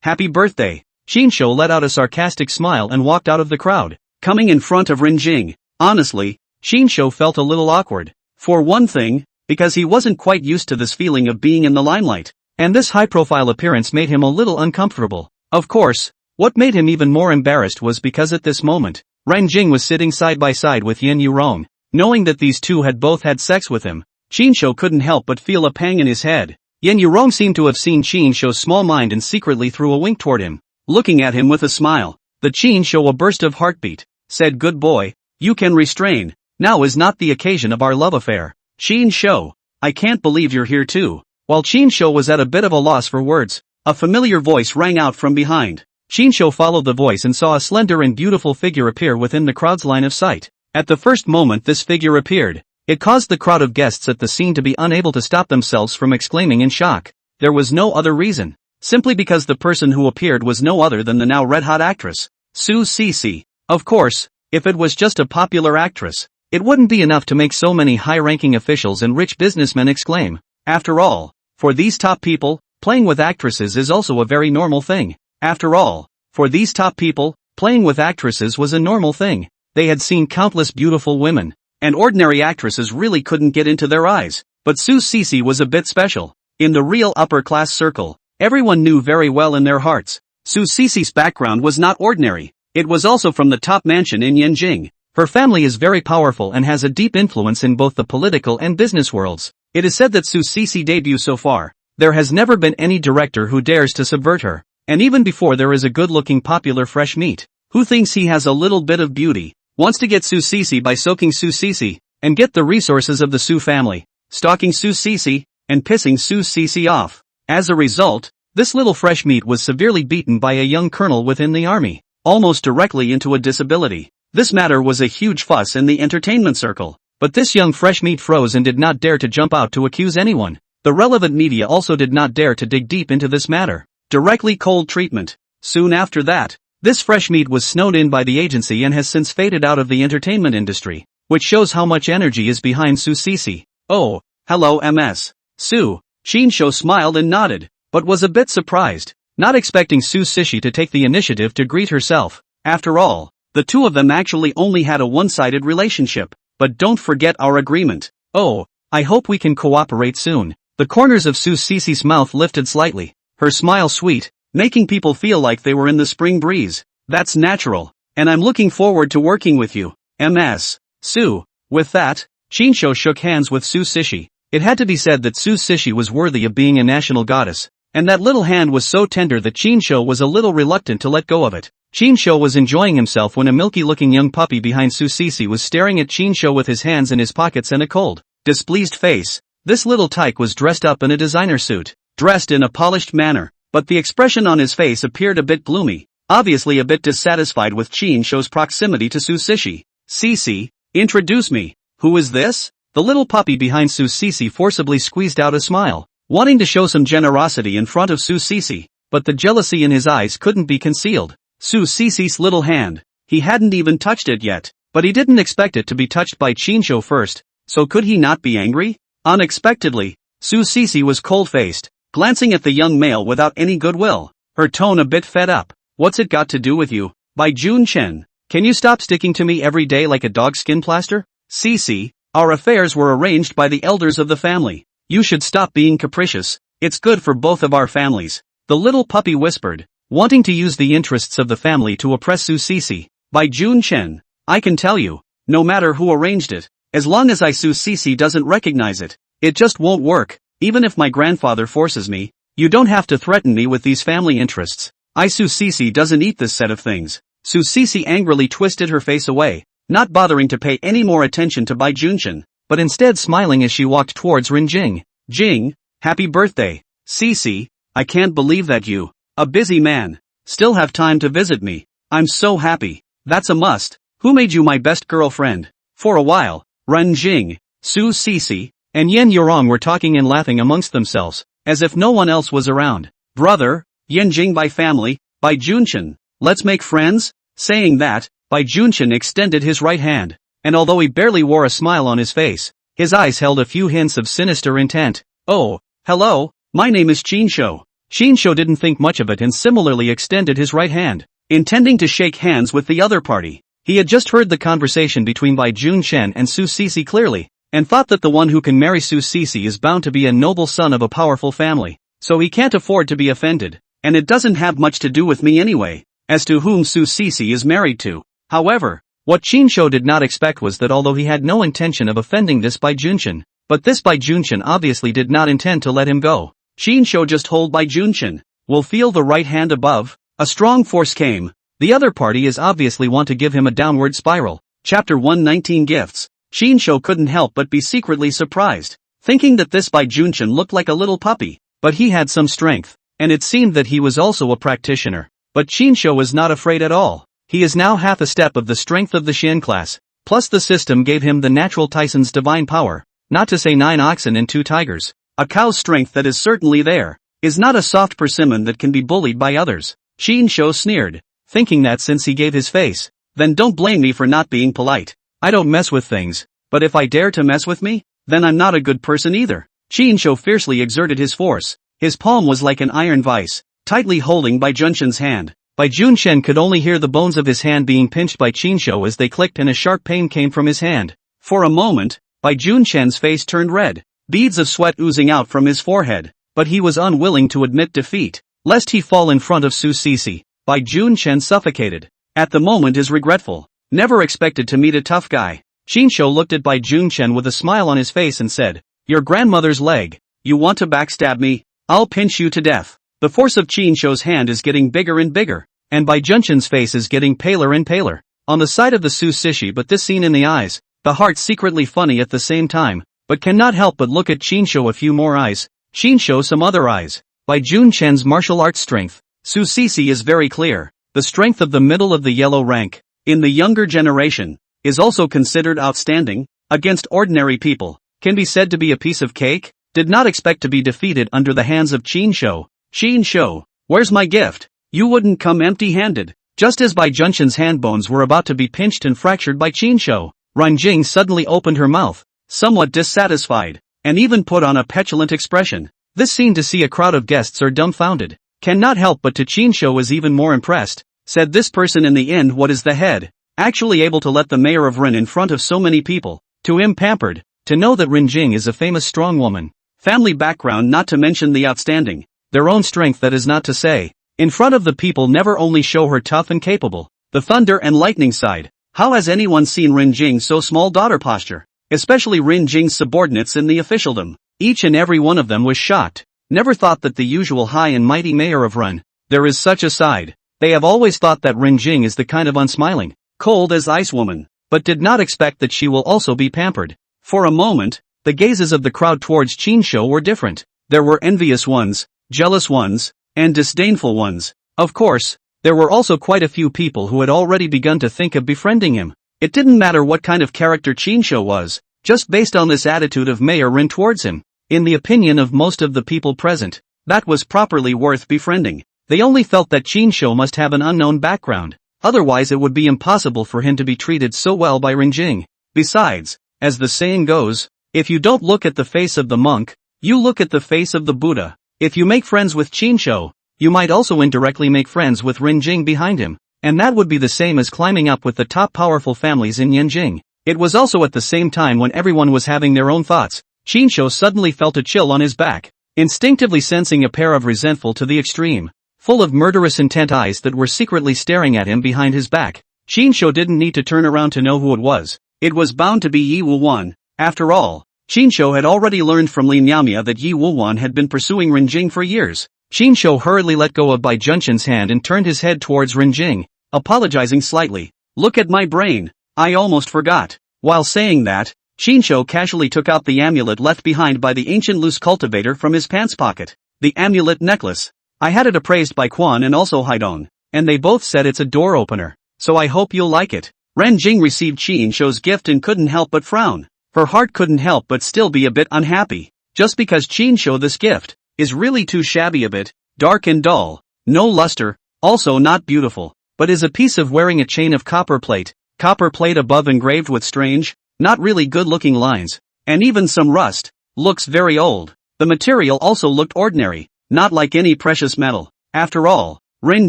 Happy birthday." Qin Shou let out a sarcastic smile and walked out of the crowd, coming in front of Ren Jing. Honestly, Qin Shou felt a little awkward. For one thing, because he wasn't quite used to this feeling of being in the limelight. And this high-profile appearance made him a little uncomfortable. Of course, what made him even more embarrassed was because at this moment, Ren Jing was sitting side by side with Yourong. Knowing that these two had both had sex with him, Qin Shou couldn't help but feel a pang in his head. Yourong seemed to have seen Qin Shou's small mind and secretly threw a wink toward him, looking at him with a smile. The Qin Shou, a burst of heartbeat, said, "Good boy, you can restrain. Now is not the occasion of our love affair." "Qin Shou, I can't believe you're here too." While Qin Shou was at a bit of a loss for words, a familiar voice rang out from behind. Qin Shou followed the voice and saw a slender and beautiful figure appear within the crowd's line of sight. At the first moment this figure appeared, it caused the crowd of guests at the scene to be unable to stop themselves from exclaiming in shock. There was no other reason, simply because the person who appeared was no other than the now red-hot actress, Su Cece. Of course, if it was just a popular actress, it wouldn't be enough to make so many high-ranking officials and rich businessmen exclaim. After all, for these top people, playing with actresses is also a very normal thing. After all, for these top people, playing with actresses was a normal thing. They had seen countless beautiful women, and ordinary actresses really couldn't get into their eyes. But Su Cece was a bit special. In the real upper-class circle, everyone knew very well in their hearts, Su Cece's background was not ordinary. It was also from the top mansion in Yenjing. Her family is very powerful and has a deep influence in both the political and business worlds. It is said that Su Cece debut so far, there has never been any director who dares to subvert her. And even before there is a good-looking popular fresh meat, who thinks he has a little bit of beauty, wants to get Su Cece by soaking Su Cece, and get the resources of the Su family, stalking Su Cece, and pissing Su Cece off. As a result, this little fresh meat was severely beaten by a young colonel within the army, almost directly into a disability. This matter was a huge fuss in the entertainment circle. But this young fresh meat froze and did not dare to jump out to accuse anyone. The relevant media also did not dare to dig deep into this matter. Directly cold treatment. Soon after that, this fresh meat was snowed in by the agency and has since faded out of the entertainment industry, which shows how much energy is behind Su Cece. "Oh, hello MS. Su." Qin Shou smiled and nodded, but was a bit surprised, not expecting Su Cece to take the initiative to greet herself. After all, the two of them actually only had a one-sided relationship. "But don't forget our agreement." "Oh, I hope we can cooperate soon." The corners of Su Cici's mouth lifted slightly, her smile sweet, making people feel like they were in the spring breeze. That's natural, and I'm looking forward to working with you, Ms. Su. With that, Chinsho shook hands with Su Cici. It had to be said that Su Cici was worthy of being a national goddess, and that little hand was so tender that Chinsho was a little reluctant to let go of it. Chinsho was enjoying himself when a milky-looking young puppy behind Su Cici was staring at Chinsho with his hands in his pockets and a cold, displeased face. This little tyke was dressed up in a designer suit, dressed in a polished manner, but the expression on his face appeared a bit gloomy, obviously a bit dissatisfied with Chinsho's proximity to Su Cici. Cici, introduce me. Who is this? The little puppy behind Su Cici forcibly squeezed out a smile, wanting to show some generosity in front of Su Cici, but the jealousy in his eyes couldn't be concealed. Su Cici's little hand. He hadn't even touched it yet, but he didn't expect it to be touched by Chinsho first, so could he not be angry? Unexpectedly, Su Cici was cold-faced, glancing at the young male without any goodwill, her tone a bit fed up. What's it got to do with you? By Jun Chen. Can you stop sticking to me every day like a dog skin plaster? Cici, our affairs were arranged by the elders of the family. You should stop being capricious, it's good for both of our families. The little puppy whispered, wanting to use the interests of the family to oppress Su Cici. By Jun Chen, I can tell you, no matter who arranged it, as long as Su Cici doesn't recognize it, it just won't work. Even if my grandfather forces me, you don't have to threaten me with these family interests. Su Cici doesn't eat this set of things. Su Cici angrily twisted her face away, not bothering to pay any more attention to Bai Junchen, but instead smiling as she walked towards Rin Jing. Jing, happy birthday. Cici, I can't believe that you, a busy man, still have time to visit me. I'm so happy. That's a must. Who made you my best girlfriend? For a while, Ren Jing, Su Cici, and Yen Yourong were talking and laughing amongst themselves, as if no one else was around. Brother, Yen Jing by family, by Junchen, let's make friends? Saying that, Bai Junchen extended his right hand, and although he barely wore a smile on his face, his eyes held a few hints of sinister intent. Oh, hello, my name is Chinsho. Chinsho didn't think much of it and similarly extended his right hand, intending to shake hands with the other party. He had just heard the conversation between Bai Junchen and Su Cici clearly, and thought that the one who can marry Su Cici is bound to be a noble son of a powerful family, so he can't afford to be offended, and it doesn't have much to do with me anyway, as to whom Su Cici is married to. However, what Chinsho did not expect was that although he had no intention of offending this Bai Junchen, but this Bai Junchen obviously did not intend to let him go. Chinsho just hold Bai Junchen. Will feel the right hand above. A strong force came. The other party is obviously want to give him a downward spiral. Chapter 119 Gifts. Chinsho couldn't help but be secretly surprised, thinking that this Bai Junchen looked like a little puppy, but he had some strength, and it seemed that he was also a practitioner. But Chinsho was not afraid at all. He is now half a step of the strength of the Xian class, plus the system gave him the natural Tyson's divine power, not to say 9 oxen and 2 tigers. A cow's strength that is certainly there, is not a soft persimmon that can be bullied by others. Chinsho sneered, thinking that since he gave his face, then don't blame me for not being polite. I don't mess with things, but if I dare to mess with me, then I'm not a good person either. Chinsho fiercely exerted his force. His palm was like an iron vice, tightly holding Bai Junchen's hand. Bai Junchen could only hear the bones of his hand being pinched by Chinsho as they clicked and a sharp pain came from his hand. For a moment, Bai Junchen's face turned red, beads of sweat oozing out from his forehead, but he was unwilling to admit defeat, lest he fall in front of Su Cici. Bai Junchen suffocated. At the moment is regretful. Never expected to meet a tough guy. Chinsho looked at Bai Junchen with a smile on his face and said, your grandmother's leg. You want to backstab me? I'll pinch you to death. The force of Chinsho's hand is getting bigger and bigger, and Bai Junchen's face is getting paler and paler. On the side of the Su Cici, but this scene in the eyes, the heart secretly funny at the same time, but cannot help but look at Chinsho a few more eyes. Chinsho some other eyes. Bai Junchen's martial arts strength. Su Cici is very clear. The strength of the middle of the yellow rank, in the younger generation, is also considered outstanding, against ordinary people, can be said to be a piece of cake. Did not expect to be defeated under the hands of Chinsho. Chinsho, where's my gift? You wouldn't come empty-handed. Just as Bai Junchen's hand bones were about to be pinched and fractured by Chinsho, Ranjing suddenly opened her mouth, somewhat dissatisfied, and even put on a petulant expression. This scene to see a crowd of guests are dumbfounded. Cannot help but to Chinsho was even more impressed. Said this person in the end, what is the head? Actually able to let the mayor of Rin in front of so many people, to him pampered, to know that Rinjing is a famous strong woman. family background not to mention the outstanding, their own strength that is not to say. In front of the people never only show her tough and capable, the thunder and lightning side. How has anyone seen Rin Jing's so small daughter posture? Especially Rin Jing's subordinates in the officialdom. Each and every one of them was shocked. Never thought that the usual high and mighty mayor of Run, there is such a side. They have always thought that Rin Jing is the kind of unsmiling, cold as ice woman, but did not expect that she will also be pampered. For a moment, the gazes of the crowd towards Qin Shou were different. There were envious ones, jealous ones, and disdainful ones. Of course, there were also quite a few people who had already begun to think of befriending him. It didn't matter what kind of character Qin Shou was, just based on this attitude of Mayor Rin towards him. In the opinion of most of the people present, that was properly worth befriending. They only felt that Qin Shou must have an unknown background, otherwise it would be impossible for him to be treated so well by Rin Jing. Besides, as the saying goes, if you don't look at the face of the monk, you look at the face of the Buddha. If you make friends with Qin Shou, you might also indirectly make friends with Rin Jing behind him, and that would be the same as climbing up with the top powerful families in Yanjing. It was also at the same time when everyone was having their own thoughts, Qin Shou suddenly felt a chill on his back, instinctively sensing a pair of resentful to the extreme, full of murderous intent eyes that were secretly staring at him behind his back. Qin Shou didn't need to turn around to know who it was. It was bound to be Yi Wuwan. After all, Qin Shou had already learned from Li Miaomia that Yi Wuwan had been pursuing Rin Jing for years. Qin Shou hurriedly let go of Bai Junshin's hand and turned his head towards Rin Jing, apologizing slightly. Look at my brain, I almost forgot. While saying that, Qin Shou casually took out the amulet left behind by the ancient loose cultivator from his pants pocket. The amulet necklace. I had it appraised by Quan and also Haidong, and they both said it's a door opener, so I hope you'll like it. Ren Jing received Qin Shou's gift and couldn't help but frown. Her heart couldn't help but still be a bit unhappy, just because Qin Shou this gift is really too shabby a bit, dark and dull, no luster, also not beautiful, but is a piece of wearing a chain of copper plate above engraved with strange, not really good-looking lines, and even some rust, looks very old. The material also looked ordinary, not like any precious metal. After all, Ren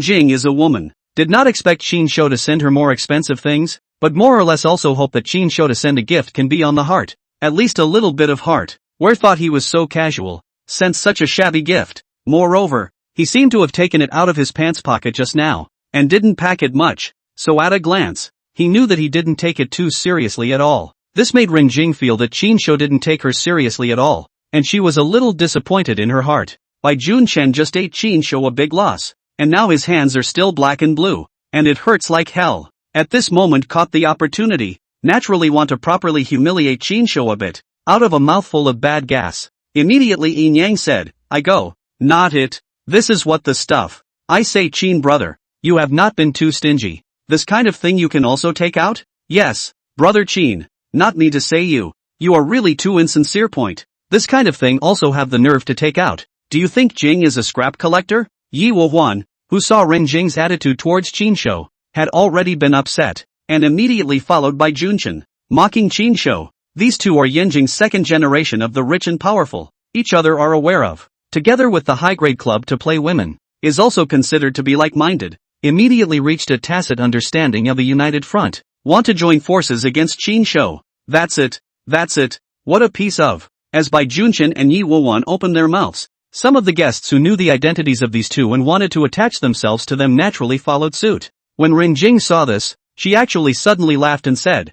Jing is a woman. Did not expect Qin Shou to send her more expensive things, but more or less also hope that Qin Shou to send a gift can be on the heart, at least a little bit of heart. Where thought he was so casual, sent such a shabby gift. Moreover, he seemed to have taken it out of his pants pocket just now, and didn't pack it much, so at a glance, he knew that he didn't take it too seriously at all. This made Ren Jing feel that Qin Shou didn't take her seriously at all, and she was a little disappointed in her heart. Bai Junchen just ate Qin Shou a big loss, and now his hands are still black and blue, and it hurts like hell. At this moment caught the opportunity, naturally want to properly humiliate Qin Shou a bit, out of a mouthful of bad gas. Immediately Yin Yang said, I go. Not it. This is what the stuff. I say Qin brother, you have not been too stingy. This kind of thing you can also take out? Yes, brother Qin. Not me to say you. You are really too insincere point. This kind of thing also have the nerve to take out. Do you think Jing is a scrap collector? Yi Wuhuan, who saw Ren Jing's attitude towards Qin Shou, had already been upset, and immediately followed by Junchen, mocking Qin Shou. These two are Yanjing's second generation of the rich and powerful, each other are aware of. Together with the high-grade club to play women, is also considered to be like-minded, immediately reached a tacit understanding of a united front, want to join forces against Qin Shou. That's it, what a piece of. As Bai Junchen and Yi Wuhuan opened their mouths, some of the guests who knew the identities of these two and wanted to attach themselves to them naturally followed suit. When Ren Jing saw this, she actually suddenly laughed and said,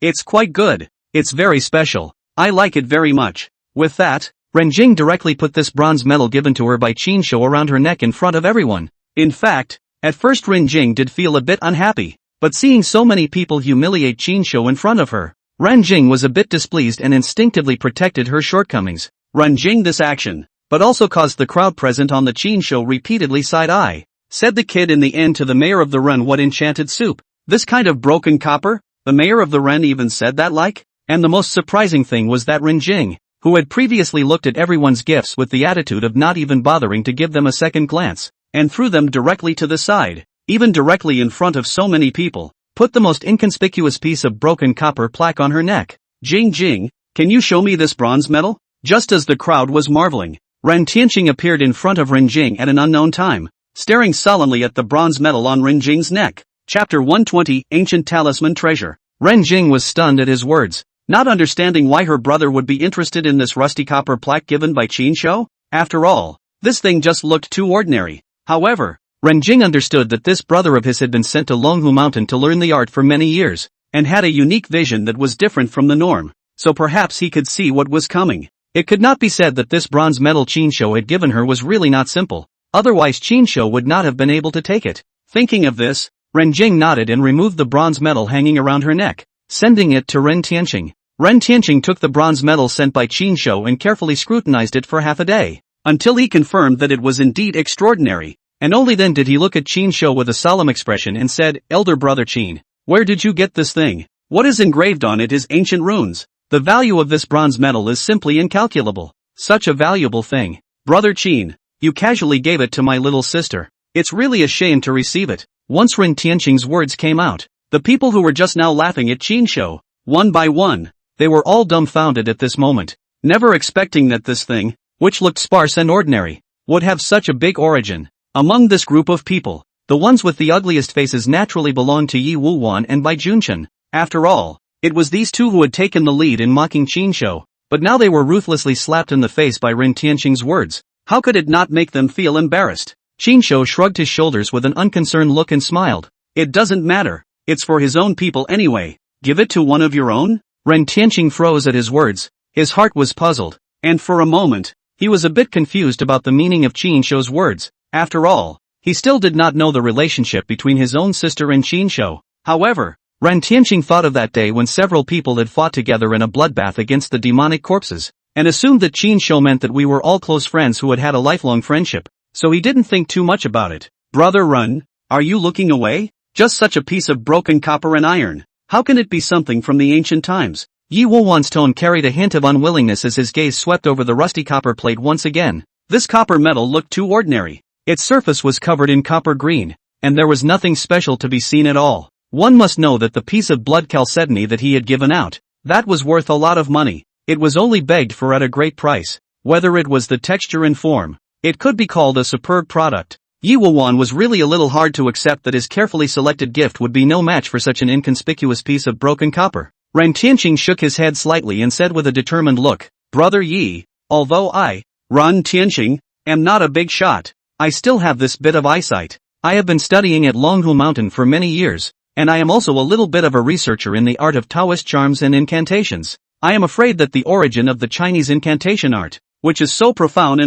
it's quite good, it's very special, I like it very much. With that, Ren Jing directly put this bronze medal given to her by Qin Shou around her neck in front of everyone. In fact, at first Ren Jing did feel a bit unhappy, but seeing so many people humiliate Qin Shou in front of her, Ren Jing was a bit displeased and instinctively protected her shortcomings. Ren Jing this action, but also caused the crowd present on the Qin Shou repeatedly side-eye. Said the kid in the end to the mayor of the Ren, what enchanted soup, this kind of broken copper? The mayor of the Ren even said that like? And the most surprising thing was that Ren Jing, who had previously looked at everyone's gifts with the attitude of not even bothering to give them a second glance, and threw them directly to the side, even directly in front of so many people, put the most inconspicuous piece of broken copper plaque on her neck. Jing, can you show me this bronze medal? Just as the crowd was marveling, Ren Tianqing appeared in front of Ren Jing at an unknown time, staring solemnly at the bronze medal on Ren Jing's neck. Chapter 120, Ancient Talisman Treasure. Ren Jing was stunned at his words. not understanding why her brother would be interested in this rusty copper plaque given by Qin Shou. After all, this thing just looked too ordinary. However, Ren Jing understood that this brother of his had been sent to Longhu Mountain to learn the art for many years, and had a unique vision that was different from the norm, so perhaps he could see what was coming. It could not be said that this bronze medal Qin Shou had given her was really not simple, otherwise Qin Shou would not have been able to take it. Thinking of this, Ren Jing nodded and removed the bronze medal hanging around her neck, sending it to Ren Tianqing. Ren Tianqing took the bronze medal sent by Qin Shou and carefully scrutinized it for half a day, until he confirmed that it was indeed extraordinary, and only then did he look at Qin Shou with a solemn expression and said, "Elder brother Qin, where did you get this thing? What is engraved on it is ancient runes. The value of this bronze medal is simply incalculable. Such a valuable thing. Brother Qin, you casually gave it to my little sister. It's really a shame to receive it." Once Ren Tianqing's words came out, the people who were just now laughing at Qin Shou, one by one, they were all dumbfounded at this moment, never expecting that this thing, which looked sparse and ordinary, would have such a big origin. Among this group of people, the ones with the ugliest faces naturally belonged to Yi Wuwan and Bai Junchen. After all, it was these two who had taken the lead in mocking Qin Shou, but now they were ruthlessly slapped in the face by Ren Tianqing's words. How could it not make them feel embarrassed? Qin Shou shrugged his shoulders with an unconcerned look and smiled. "It doesn't matter, it's for his own people anyway. Give it to one of your own?" Ren Tianqing froze at his words. His heart was puzzled, and for a moment, he was a bit confused about the meaning of Qin Shou's words. After all, he still did not know the relationship between his own sister and Qin Shou. However, Ren Tianqing thought of that day when several people had fought together in a bloodbath against the demonic corpses, and assumed that Qin Shou meant that we were all close friends who had had a lifelong friendship, so he didn't think too much about it. "Brother Ren, are you looking away? Just such a piece of broken copper and iron. How can it be something from the ancient times?" Yi Wuwan's tone carried a hint of unwillingness as his gaze swept over the rusty copper plate once again. This copper metal looked too ordinary. Its surface was covered in copper green, and there was nothing special to be seen at all. One must know that the piece of blood chalcedony that he had given out, that was worth a lot of money. It was only begged for at a great price. Whether it was the texture and form, it could be called a superb product. Yi Wuwan was really a little hard to accept that his carefully selected gift would be no match for such an inconspicuous piece of broken copper. Ren Tianqing shook his head slightly and said with a determined look, "Brother Yi, although I, Ren Tianqing, am not a big shot, I still have this bit of eyesight. I have been studying at Longhu Mountain for many years, and I am also a little bit of a researcher in the art of Taoist charms and incantations. I am afraid that the origin of the Chinese incantation art, which is so profound,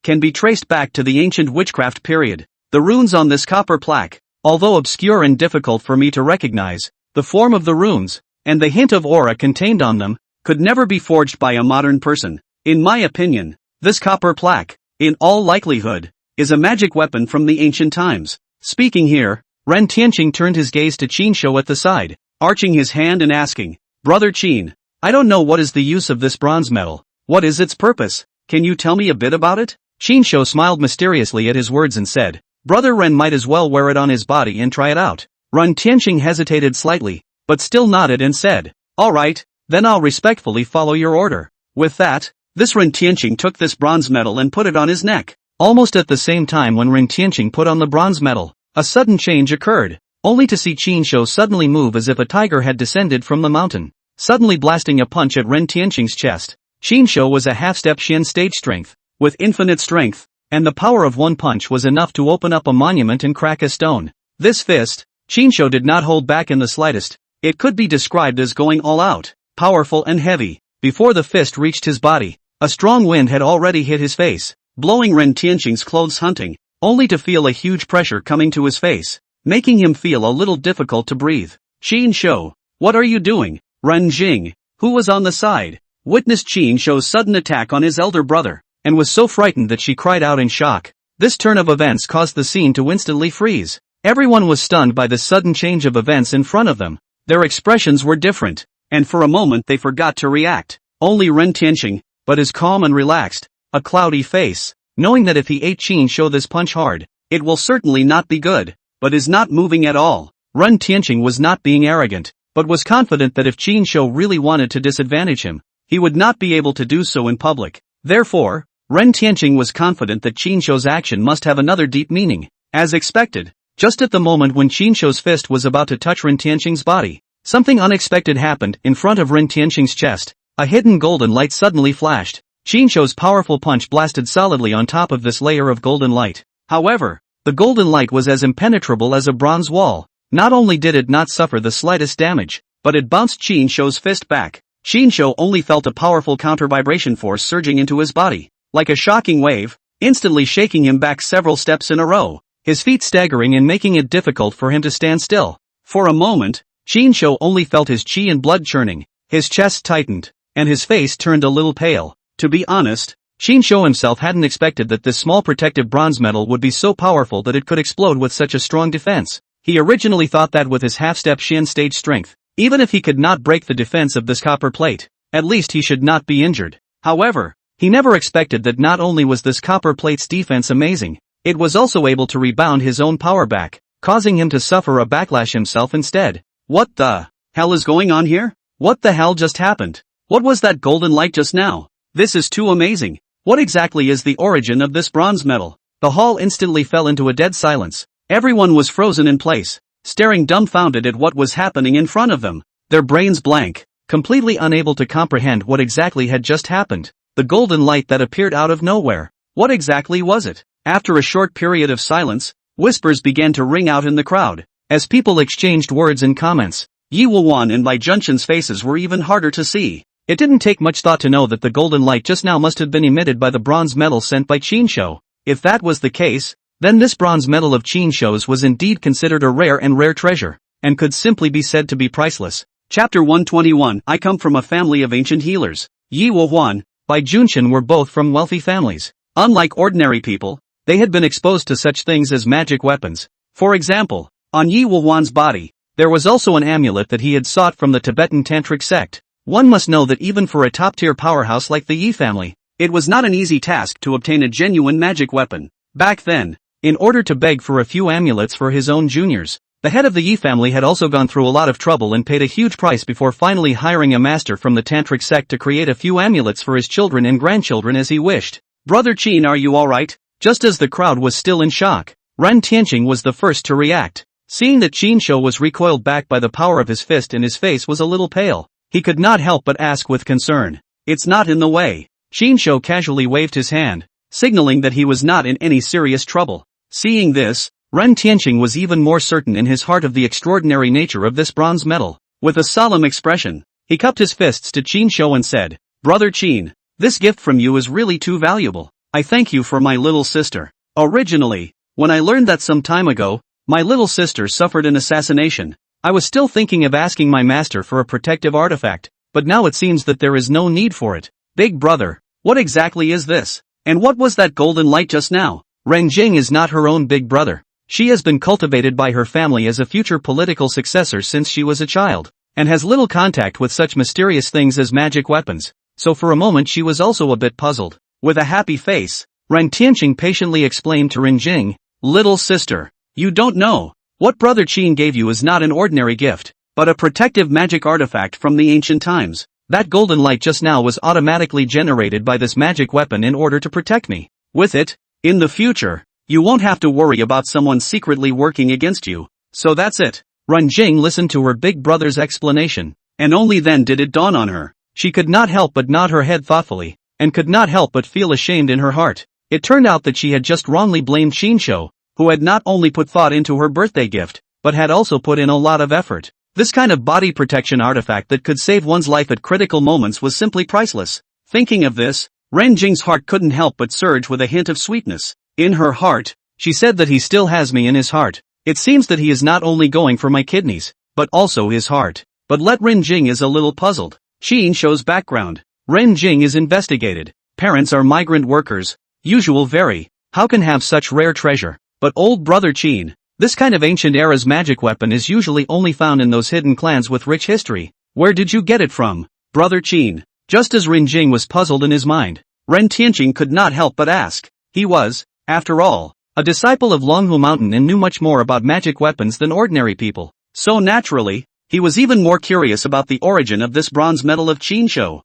can be traced back to the ancient witchcraft period. The runes on this copper plaque, although obscure and difficult for me to recognize, the form of the runes, and the hint of aura contained on them, could never be forged by a modern person. In my opinion, this copper plaque, in all likelihood, is a magic weapon from the ancient times." Speaking here, Ren Tianqing turned his gaze to Qin Shou at the side, arching his hand and asking, "Brother Qin, I don't know what is the use of this bronze medal. What is its purpose? Can you tell me a bit about it?" Qin Shou smiled mysteriously at his words and said, "Brother Ren might as well wear it on his body and try it out." Ren Tianqing hesitated slightly, but still nodded and said, "All right, then I'll respectfully follow your order." With that, this Ren Tianqing took this bronze medal and put it on his neck. Almost at the same time when Ren Tianqing put on the bronze medal, a sudden change occurred, only to see Qin Shou suddenly move as if a tiger had descended from the mountain, suddenly blasting a punch at Ren Tianqing's chest. Qin Shou was a half-step Shen stage strength, with infinite strength, and the power of one punch was enough to open up a monument and crack a stone. This fist, Qin Shou did not hold back in the slightest. It could be described as going all out, powerful and heavy. Before the fist reached his body, a strong wind had already hit his face, blowing Ren Tianqing's clothes hunting, only to feel a huge pressure coming to his face, making him feel a little difficult to breathe. "Qin Shou, what are you doing?" Ren Jing, who was on the side, witnessed Qin Shou's sudden attack on his elder brother, and was so frightened that she cried out in shock. This turn of events caused the scene to instantly freeze. Everyone was stunned by the sudden change of events in front of them. Their expressions were different, and for a moment they forgot to react. Only Ren Tianqing, but is calm and relaxed, a cloudy face, knowing that if he ate Qin Shou this punch hard, it will certainly not be good, but is not moving at all. Ren Tianqing was not being arrogant, but was confident that if Qin Shou really wanted to disadvantage him, he would not be able to do so in public. Therefore, Ren Tianqing was confident that Qin Shou's action must have another deep meaning. As expected, just at the moment when Qin Shou's fist was about to touch Ren Tianqing's body, something unexpected happened in front of Ren Tianqing's chest. A hidden golden light suddenly flashed. Qinshuo's powerful punch blasted solidly on top of this layer of golden light. However, the golden light was as impenetrable as a bronze wall. Not only did it not suffer the slightest damage, but it bounced Qinshuo's fist back. Qinshuo only felt a powerful counter-vibration force surging into his body, like a shocking wave, instantly shaking him back several steps in a row, his feet staggering and making it difficult for him to stand still. For a moment, Qinshuo only felt his qi and blood churning, his chest tightened, and his face turned a little pale. To be honest, Qinshuo himself hadn't expected that this small protective bronze metal would be so powerful that it could explode with such a strong defense. He originally thought that with his half-step Shin stage strength, even if he could not break the defense of this copper plate, at least he should not be injured. However, he never expected that not only was this copper plate's defense amazing, it was also able to rebound his own power back, causing him to suffer a backlash himself instead. What the hell is going on here? What the hell just happened? What was that golden light just now? This is too amazing. What exactly is the origin of this bronze metal? The hall instantly fell into a dead silence. Everyone was frozen in place, staring dumbfounded at what was happening in front of them, their brains blank, completely unable to comprehend what exactly had just happened. The golden light that appeared out of nowhere. What exactly was it? After a short period of silence, whispers began to ring out in the crowd, as people exchanged words and comments. Yi Wuwan and Bai Junshin's faces were even harder to see. It didn't take much thought to know that the golden light just now must have been emitted by the bronze metal sent by Qinshuo. If that was the case, then this bronze metal of Qinshuo's was indeed considered a rare treasure, and could simply be said to be priceless. Chapter 121. I come from a family of ancient healers. Yi Wuhuan, Bai Junshin were both from wealthy families. Unlike ordinary people, they had been exposed to such things as magic weapons. For example, on Yi Wuhuan's body, there was also an amulet that he had sought from the Tibetan Tantric sect. One must know that even for a top-tier powerhouse like the Yi family, it was not an easy task to obtain a genuine magic weapon. Back then, in order to beg for a few amulets for his own juniors, the head of the Yi family had also gone through a lot of trouble and paid a huge price before finally hiring a master from the Tantric sect to create a few amulets for his children and grandchildren as he wished. Brother Qin, are you alright? Just as the crowd was still in shock, Ren Tianqing was the first to react. Seeing that Qinshuo was recoiled back by the power of his fist and his face was a little pale, he could not help but ask with concern. It's not in the way. Qinshuo casually waved his hand, signaling that he was not in any serious trouble. Seeing this, Ren Tianqing was even more certain in his heart of the extraordinary nature of this bronze metal. With a solemn expression, he cupped his fists to Qinshuo and said, Brother Qin, this gift from you is really too valuable. I thank you for my little sister. Originally, when I learned that some time ago, my little sister suffered an assassination, I was still thinking of asking my master for a protective artifact, but now it seems that there is no need for it. Big brother, what exactly is this? And what was that golden light just now? Ren Jing is not her own big brother. She has been cultivated by her family as a future political successor since she was a child, and has little contact with such mysterious things as magic weapons, so for a moment she was also a bit puzzled. With a happy face, Ren Tianqing patiently explained to Ren Jing, Little sister, you don't know. What Brother Qin gave you is not an ordinary gift, but a protective magic artifact from the ancient times. That golden light just now was automatically generated by this magic weapon in order to protect me. With it, in the future, you won't have to worry about someone secretly working against you. So that's it. Ren Jing listened to her big brother's explanation, and only then did it dawn on her. She could not help but nod her head thoughtfully, and could not help but feel ashamed in her heart. It turned out that she had just wrongly blamed Qinshuo, who had not only put thought into her birthday gift, but had also put in a lot of effort. This kind of body protection artifact that could save one's life at critical moments was simply priceless. Thinking of this, Ren Jing's heart couldn't help but surge with a hint of sweetness. In her heart, she said that he still has me in his heart. It seems that he is not only going for my kidneys, but also his heart. But Ren Jing is a little puzzled. Qinshuo's background. Ren Jing is investigated. Parents are migrant workers. Usual very. How can have such rare treasure? But old brother Qin, this kind of ancient era's magic weapon is usually only found in those hidden clans with rich history. Where did you get it from, brother Qin? Just as Ren Jing was puzzled in his mind, Ren Tianqing could not help but ask. He was, after all, a disciple of Longhu Mountain and knew much more about magic weapons than ordinary people. So naturally, he was even more curious about the origin of this bronze metal of Qinshuo.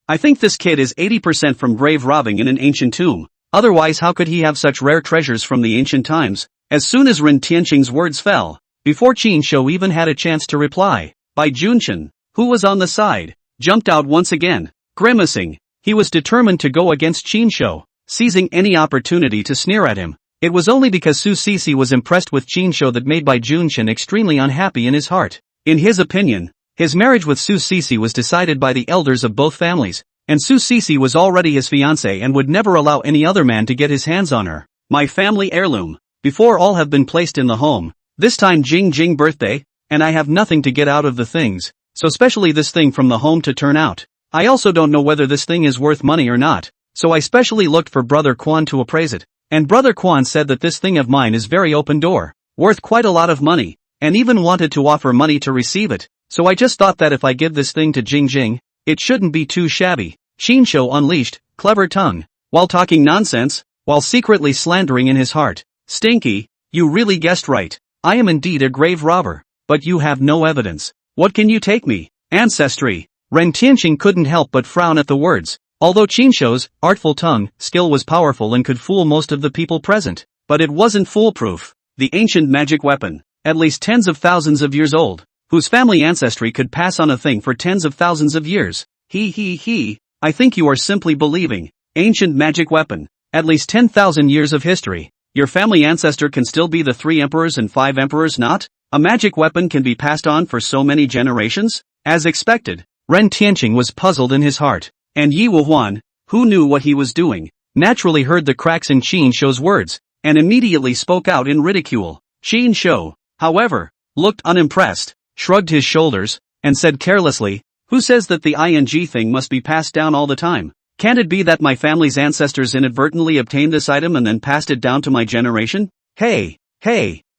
I think this kid is 80% from grave robbing in an ancient tomb. Otherwise how could he have such rare treasures from the ancient times? As soon as Ren Tianqing's words fell, before Qin Shou even had a chance to reply. Bai Junchen, who was on the side, jumped out once again, grimacing. He was determined to go against Qin Shou, seizing any opportunity to sneer at him. It was only because Su Sisi was impressed with Qin Shou that made Bai Junchen extremely unhappy in his heart. In his opinion, his marriage with Su Sisi was decided by the elders of both families, and Su Sisi was already his fiancée and would never allow any other man to get his hands on her. My family heirloom. Before all have been placed in the home, this time Jing Jing birthday, and I have nothing to get out of the things, so specially this thing from the home to turn out. I also don't know whether this thing is worth money or not, so I specially looked for Brother Quan to appraise it, and Brother Quan said that this thing of mine is very open door, worth quite a lot of money, and even wanted to offer money to receive it, so I just thought that if I give this thing to Jing Jing, it shouldn't be too shabby. Qin Shou unleashed, clever tongue, while talking nonsense, while secretly slandering in his heart. Stinky, you really guessed right. I am indeed a grave robber, but you have no evidence. What can you take me? Ancestry. Ren Tianqing couldn't help but frown at the words. Although Qin Shou's artful tongue skill was powerful and could fool most of the people present, but it wasn't foolproof. The ancient magic weapon, at least tens of thousands of years old, whose family ancestry could pass on a thing for tens of thousands of years. I think you are simply believing. Ancient magic weapon, at least 10,000 years of history. Your family ancestor can still be the 3 emperors and 5 emperors not? A magic weapon can be passed on for so many generations? As expected, Ren Tianqing was puzzled in his heart, and Yi Wuhuan, who knew what he was doing, naturally heard the cracks in Qin Shou's words, and immediately spoke out in ridicule. Qin Shou, however, looked unimpressed, shrugged his shoulders, and said carelessly, who says that the ing thing must be passed down all the time? Can't it be that my family's ancestors inadvertently obtained this item and then passed it down to my generation? Hey,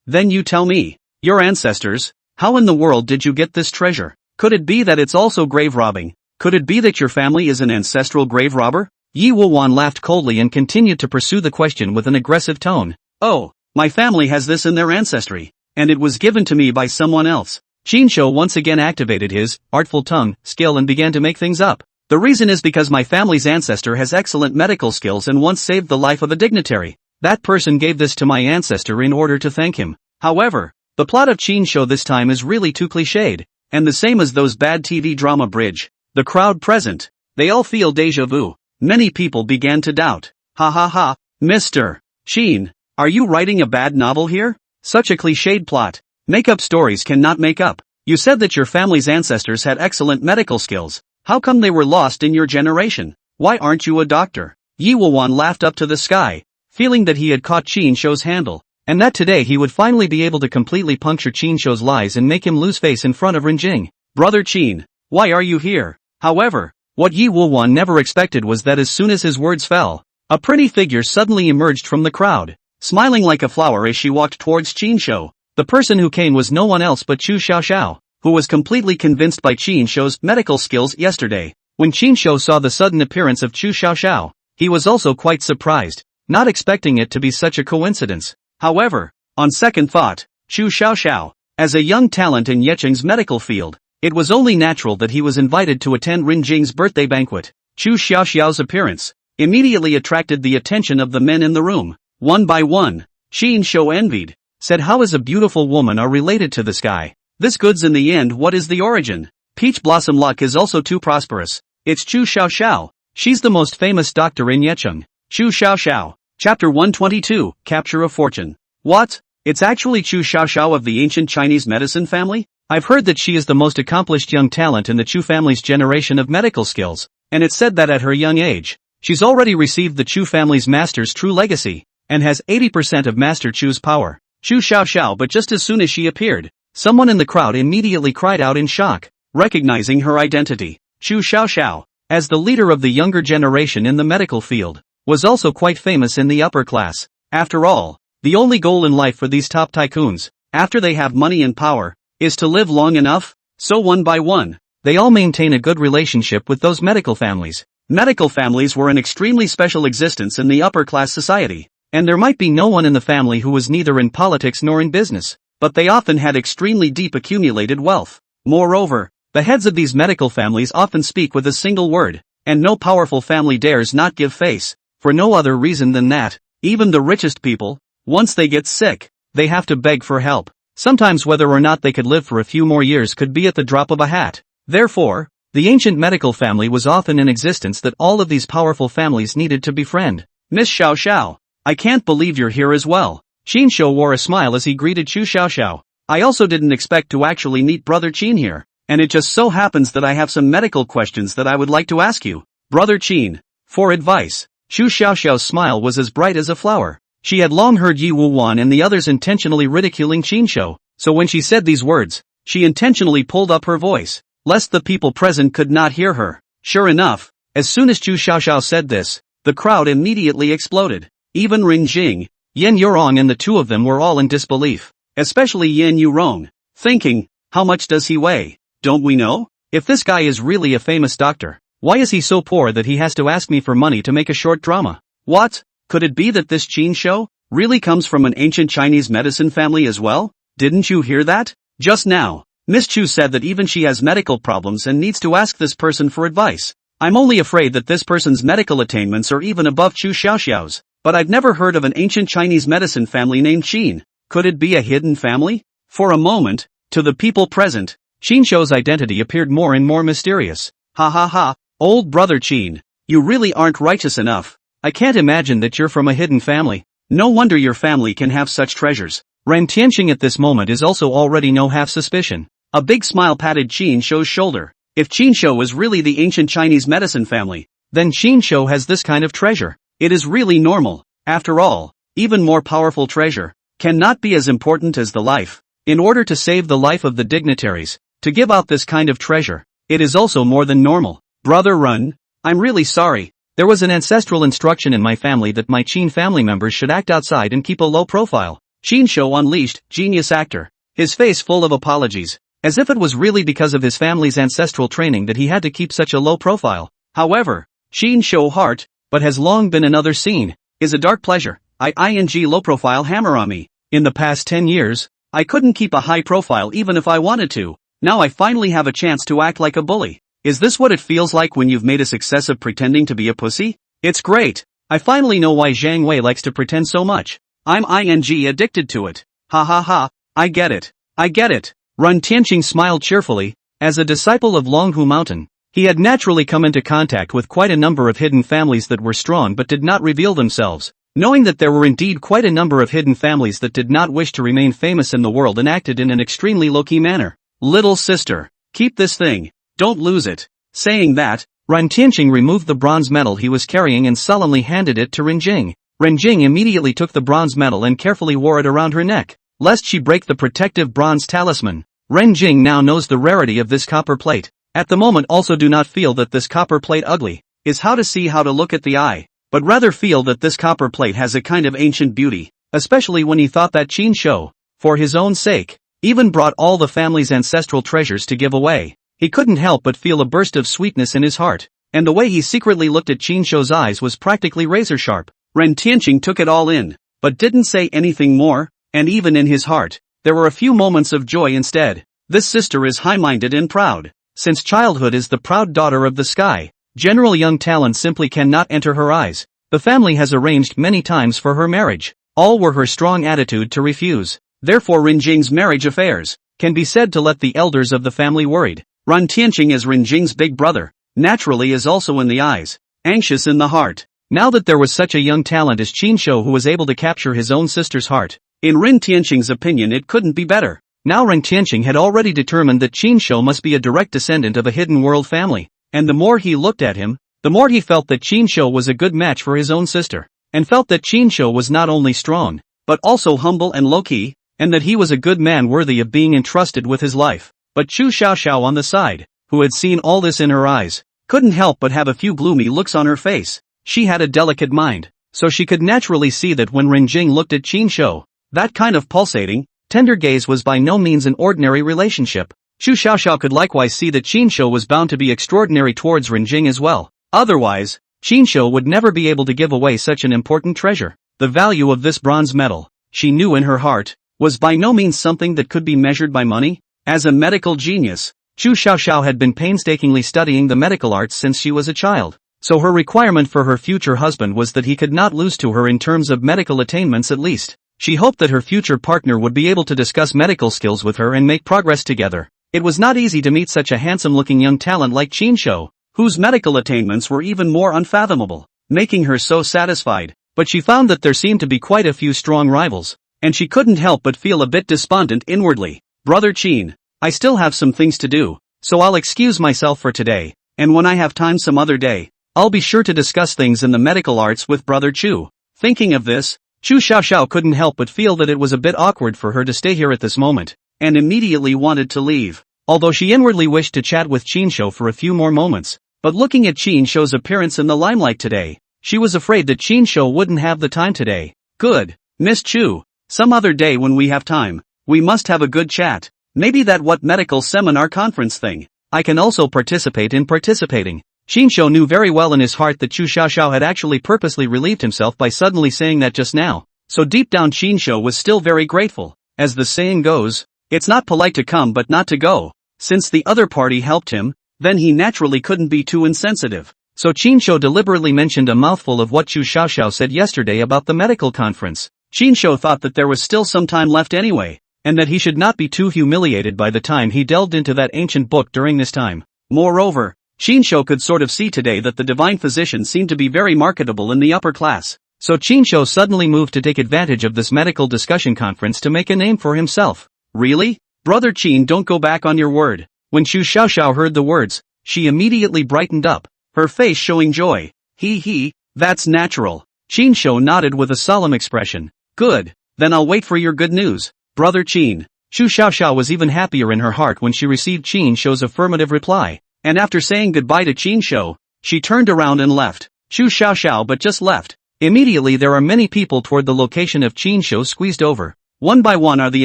then you tell me. Your ancestors, how in the world did you get this treasure? Could it be that it's also grave robbing? Could it be that your family is an ancestral grave robber? Yi Wuhuan laughed coldly and continued to pursue the question with an aggressive tone. Oh, my family has this in their ancestry, and it was given to me by someone else. Qin Shou once again activated his artful tongue skill and began to make things up. The reason is because my family's ancestor has excellent medical skills and once saved the life of a dignitary. That person gave this to my ancestor in order to thank him. However, the plot of Qin Shou this time is really too cliched, and the same as those bad TV drama bridge. The crowd present, they all feel déjà vu. Many people began to doubt. Mr. Qin, are you writing a bad novel here? Such a cliched plot. Make-up stories cannot make up. You said that your family's ancestors had excellent medical skills. How come they were lost in your generation? Why aren't you a doctor? Yi Wuhuan laughed up to the sky, feeling that he had caught Qin Shou's handle, and that today he would finally be able to completely puncture Qin Shou's lies and make him lose face in front of Renjing. Brother Qin, why are you here? However, what Yi Wuhuan never expected was that as soon as his words fell, a pretty figure suddenly emerged from the crowd, smiling like a flower as she walked towards Qin Shou. The person who came was no one else but Chu Xiaoxiao, who was completely convinced by Qin Shou's medical skills yesterday. When Qin Shou saw the sudden appearance of Chu Xiaoxiao, he was also quite surprised, not expecting it to be such a coincidence. However, on second thought, Chu Xiaoxiao, as a young talent in Yecheng's medical field, it was only natural that he was invited to attend Rinjing's birthday banquet. Chu Xiaoxiao's appearance immediately attracted the attention of the men in the room. One by one, Qin Shou envied, said how is a beautiful woman are related to this guy. This goods in the end what is the origin? Peach Blossom luck is also too prosperous. It's Chu Xiaoxiao. She's the most famous doctor in Yecheng. Chu Xiaoxiao. Chapter 122, Capture of Fortune. What? It's actually Chu Xiaoxiao of the ancient Chinese medicine family? I've heard that she is the most accomplished young talent in the Chu family's generation of medical skills, and it's said that at her young age, she's already received the Chu family's master's true legacy, and has 80% of Master Chu's power. Chu Xiaoxiao, but just as soon as she appeared, someone in the crowd immediately cried out in shock, recognizing her identity. Chu Xiaoxiao, as the leader of the younger generation in the medical field, was also quite famous in the upper class. After all, the only goal in life for these top tycoons, after they have money and power, is to live long enough, so one by one, they all maintain a good relationship with those medical families. Medical families were an extremely special existence in the upper class society, and there might be no one in the family who was neither in politics nor in business, but they often had extremely deep accumulated wealth. Moreover, the heads of these medical families often speak with a single word, and no powerful family dares not give face, for no other reason than that, even the richest people, once they get sick, they have to beg for help. Sometimes whether or not they could live for a few more years could be at the drop of a hat. Therefore, the ancient medical family was often in existence that all of these powerful families needed to befriend. Miss Xiao Xiao, I can't believe you're here as well. Qin Shou wore a smile as he greeted Chu Xiao Xiao. I also didn't expect to actually meet Brother Qin here, and it just so happens that I have some medical questions that I would like to ask you. Brother Qin, for advice. Chu Xiao Xiao's smile was as bright as a flower. She had long heard Yi Wu Wan and the others intentionally ridiculing Qin Shou, so when she said these words, she intentionally pulled up her voice, lest the people present could not hear her. Sure enough, as soon as Chu Xiao Xiao said this, the crowd immediately exploded. Even Rin Jing, Yen Yourong and the two of them were all in disbelief. Especially Yen Yourong, thinking, how much does he weigh? Don't we know? If this guy is really a famous doctor, why is he so poor that he has to ask me for money to make a short drama? What? Could it be that this Qin Shou really comes from an ancient Chinese medicine family as well? Didn't you hear that? Just now, Miss Chu said that even she has medical problems and needs to ask this person for advice. I'm only afraid that this person's medical attainments are even above Chu Xiaoxiao's, but I've never heard of an ancient Chinese medicine family named Qin. Could it be a hidden family? For a moment, to the people present, Qin Shou's identity appeared more and more mysterious. Ha ha ha, old brother Qin, you really aren't righteous enough. I can't imagine that you're from a hidden family. No wonder your family can have such treasures. Ren Tianqing at this moment is also already no half suspicion. A big smile patted Qin Shou's shoulder. If Qin Shou is really the ancient Chinese medicine family, then Qin Shou has this kind of treasure. It is really normal. After all, even more powerful treasure cannot be as important as the life. In order to save the life of the dignitaries, to give out this kind of treasure, it is also more than normal. Brother Run, I'm really sorry. There was an ancestral instruction in my family that my Qin family members should act outside and keep a low profile. Qin Shou unleashed, genius actor. His face full of apologies, as if it was really because of his family's ancestral training that he had to keep such a low profile. However, Qin Shou heart, but has long been another scene, is a dark pleasure. ing low profile hammer on me. In the past 10 years, I couldn't keep a high profile even if I wanted to. Now I finally have a chance to act like a bully. Is this what it feels like when you've made a success of pretending to be a pussy? It's great. I finally know why Zhang Wei likes to pretend so much. I'm ing addicted to it. Ha ha ha, I get it. I get it. Run Tianqing smiled cheerfully. As a disciple of Longhu Mountain, he had naturally come into contact with quite a number of hidden families that were strong but did not reveal themselves. Knowing that there were indeed quite a number of hidden families that did not wish to remain famous in the world and acted in an extremely low-key manner. Little sister, keep this thing. Don't lose it. Saying that, Ren Tianqing removed the bronze medal he was carrying and sullenly handed it to Ren Jing. Ren Jing immediately took the bronze medal and carefully wore it around her neck, lest she break the protective bronze talisman. Ren Jing now knows the rarity of this copper plate. At the moment also do not feel that this copper plate ugly, is how to see how to look at the eye, but rather feel that this copper plate has a kind of ancient beauty, especially when he thought that Qin Shou, for his own sake, even brought all the family's ancestral treasures to give away. He couldn't help but feel a burst of sweetness in his heart, and the way he secretly looked at Qin Shou's eyes was practically razor sharp. Ren Tianqing took it all in, but didn't say anything more, and even in his heart, there were a few moments of joy instead. This sister is high-minded and proud. Since childhood is the proud daughter of the sky, general young talent simply cannot enter her eyes. The family has arranged many times for her marriage. All were her strong attitude to refuse. Therefore Ren Jing's marriage affairs can be said to let the elders of the family worried. Ren Tianqing as Ren Jing's big brother, naturally is also in the eyes, anxious in the heart. Now that there was such a young talent as Qin Shou who was able to capture his own sister's heart, in Ren Tianqing's opinion it couldn't be better. Now Ren Tianqing had already determined that Qin Shou must be a direct descendant of a hidden world family, and the more he looked at him, the more he felt that Qin Shou was a good match for his own sister, and felt that Qin Shou was not only strong, but also humble and low-key, and that he was a good man worthy of being entrusted with his life. But Chu Xiaoxiao on the side, who had seen all this in her eyes, couldn't help but have a few gloomy looks on her face. She had a delicate mind, so she could naturally see that when Ren Jing looked at Qin Shou, that kind of pulsating, tender gaze was by no means an ordinary relationship. Chu Xiaoxiao could likewise see that Qin Shou was bound to be extraordinary towards Ren Jing as well. Otherwise, Qin Shou would never be able to give away such an important treasure. The value of this bronze medal, she knew in her heart, was by no means something that could be measured by money. As a medical genius, Chu Xiaoxiao had been painstakingly studying the medical arts since she was a child, so her requirement for her future husband was that he could not lose to her in terms of medical attainments at least. She hoped that her future partner would be able to discuss medical skills with her and make progress together. It was not easy to meet such a handsome-looking young talent like Chinsho, whose medical attainments were even more unfathomable, making her so satisfied. But she found that there seemed to be quite a few strong rivals, and she couldn't help but feel a bit despondent inwardly. Brother Chin, I still have some things to do, so I'll excuse myself for today, and when I have time some other day, I'll be sure to discuss things in the medical arts with Brother Chu. Thinking of this, Chu Xiaoxiao couldn't help but feel that it was a bit awkward for her to stay here at this moment, and immediately wanted to leave. Although she inwardly wished to chat with Chinsho for a few more moments, but looking at Chinsho's appearance in the limelight today, she was afraid that Chinsho wouldn't have the time today. Good, Miss Chu, some other day when we have time, we must have a good chat. Maybe that what medical seminar conference thing. I can also participate in participating. Chinsho knew very well in his heart that Chu Xiaoxiao had actually purposely relieved himself by suddenly saying that just now, so deep down Chinsho was still very grateful. As the saying goes, it's not polite to come but not to go. Since the other party helped him, then he naturally couldn't be too insensitive. So Chinsho deliberately mentioned a mouthful of what Chu Xiaoxiao said yesterday about the medical conference. Chinsho thought that there was still some time left anyway, and that he should not be too humiliated by the time he delved into that ancient book during this time. Moreover, Chinsho could sort of see today that the divine physician seemed to be very marketable in the upper class. So Chinsho suddenly moved to take advantage of this medical discussion conference to make a name for himself. Really? Brother Chin, don't go back on your word. When Chu Xiaoxiao heard the words, she immediately brightened up, her face showing joy. He, that's natural. Chinsho nodded with a solemn expression. Good, then I'll wait for your good news, Brother Chin. Chu Xiaoxiao was even happier in her heart when she received Chinsho's affirmative reply, and after saying goodbye to Chinsho, she turned around and left. Chu Xiaoxiao but just left. Immediately there are many people toward the location of Chinsho squeezed over. One by one are the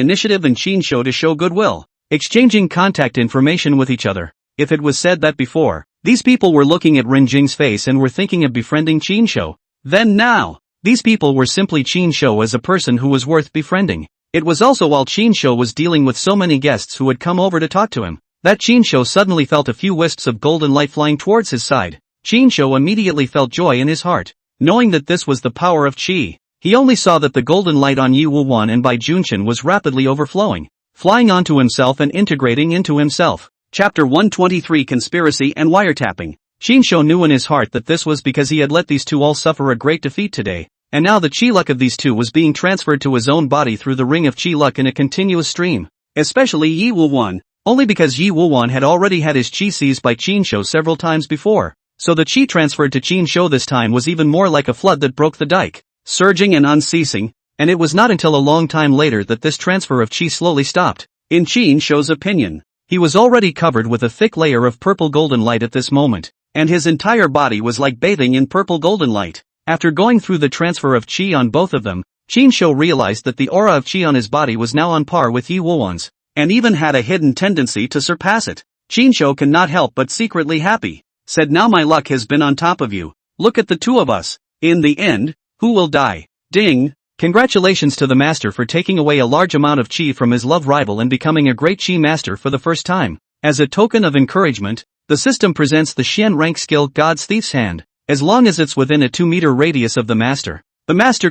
initiative and Chinsho to show goodwill, exchanging contact information with each other. If it was said that before, these people were looking at Renjing's face and were thinking of befriending Chinsho, then now, these people were simply Chinsho as a person who was worth befriending. It was also while Chinsho was dealing with so many guests who had come over to talk to him, that Chinsho suddenly felt a few wisps of golden light flying towards his side. Chinsho immediately felt joy in his heart, knowing that this was the power of Qi. He only saw that the golden light on Yi Wuwan and Bai Junshin was rapidly overflowing, flying onto himself and integrating into himself. Chapter 123 Conspiracy and Wiretapping. Chinsho knew in his heart that this was because he had let these two all suffer a great defeat today, and now the Qi luck of these two was being transferred to his own body through the ring of Qi luck in a continuous stream. Especially Yi Wuwan, only because Yi Wuwan had already had his Qi seized by Chinsho several times before, so the Qi transferred to Chinsho this time was even more like a flood that broke the dike, surging and unceasing, and it was not until a long time later that this transfer of Qi slowly stopped. In Chinsho's opinion, he was already covered with a thick layer of purple golden light at this moment, and his entire body was like bathing in purple golden light. After going through the transfer of Qi on both of them, Chinsho realized that the aura of Qi on his body was now on par with Yi Wuwan's, and even had a hidden tendency to surpass it. Chinsho cannot help but secretly happy, said, now my luck has been on top of you. Look at the two of us. In the end, who will die? Ding! Congratulations to the master for taking away a large amount of Qi from his love rival and becoming a great Qi master for the first time. As a token of encouragement, the system presents the Xian rank skill God's Thief's Hand. As long as it's within a 2-meter radius of the master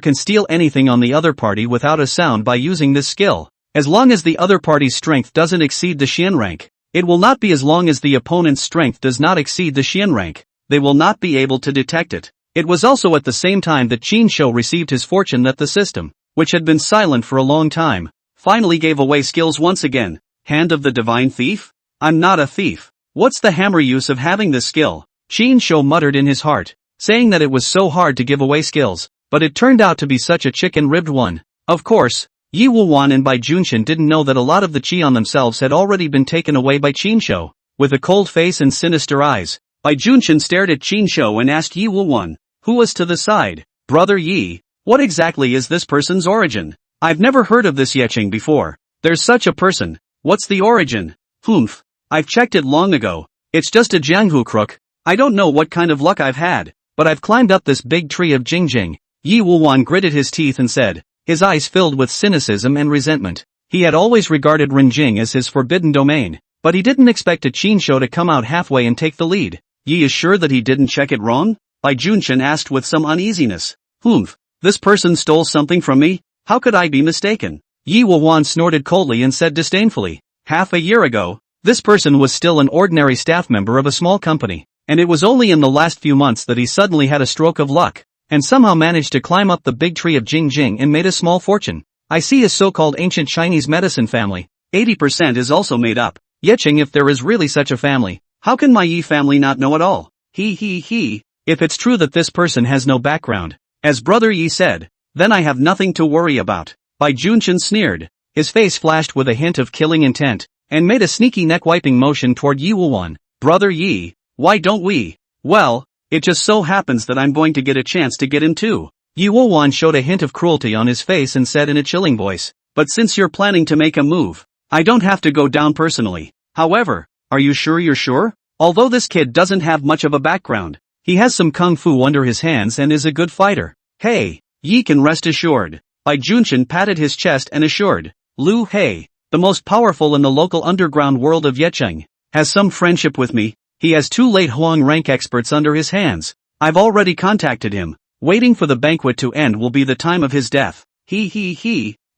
can steal anything on the other party without a sound by using this skill. As long as the other party's strength doesn't exceed the Xian rank, it will not be. As long as the opponent's strength does not exceed the Xian rank, they will not be able to detect it. It was also at the same time that Chinsho received his fortune that the system, which had been silent for a long time, finally gave away skills once again. Hand of the Divine Thief? I'm not a thief. What's the hammer use of having this skill? Chinsho muttered in his heart, saying that it was so hard to give away skills, but it turned out to be such a chicken-ribbed one. Of course, Yi Wuwan and Bai Junshin didn't know that a lot of the Qi on themselves had already been taken away by Chinsho. With a cold face and sinister eyes, Bai Junshin stared at Chinsho and asked Yi Wuwan, who was to the side, Brother Yi, what exactly is this person's origin? I've never heard of this Yeching before. There's such a person. What's the origin? Humph. I've checked it long ago. It's just a Jianghu crook. I don't know what kind of luck I've had, but I've climbed up this big tree of Jingjing. Yi Wuwan gritted his teeth and said, his eyes filled with cynicism and resentment. He had always regarded Renjing as his forbidden domain, but he didn't expect a Chinsho to come out halfway and take the lead. Yi is sure that he didn't check it wrong? Bai Junshin asked with some uneasiness. Humph, this person stole something from me? How could I be mistaken? Yi Wuwan snorted coldly and said disdainfully, half a year ago, this person was still an ordinary staff member of a small company, and it was only in the last few months that he suddenly had a stroke of luck, and somehow managed to climb up the big tree of Jingjing and made a small fortune. I see his so-called ancient Chinese medicine family, 80% is also made up. Yeching, if there is really such a family, how can my Yi family not know it all? If it's true that this person has no background, as Brother Yi said, then I have nothing to worry about. Bai Junchen sneered. His face flashed with a hint of killing intent, and made a sneaky neck-wiping motion toward Yi Wuwan. Brother Yi, why don't we? Well, it just so happens that I'm going to get a chance to get him too. Yi Wuwan showed a hint of cruelty on his face and said in a chilling voice, but since you're planning to make a move, I don't have to go down personally. However, are you sure you're sure? Although this kid doesn't have much of a background, he has some kung fu under his hands and is a good fighter. Hey, Yi can rest assured. Bai Junchen patted his chest and assured, Lu Hei, the most powerful in the local underground world of Yecheng, has some friendship with me. He has 2 late Huang rank experts under his hands. I've already contacted him. Waiting for the banquet to end will be the time of his death.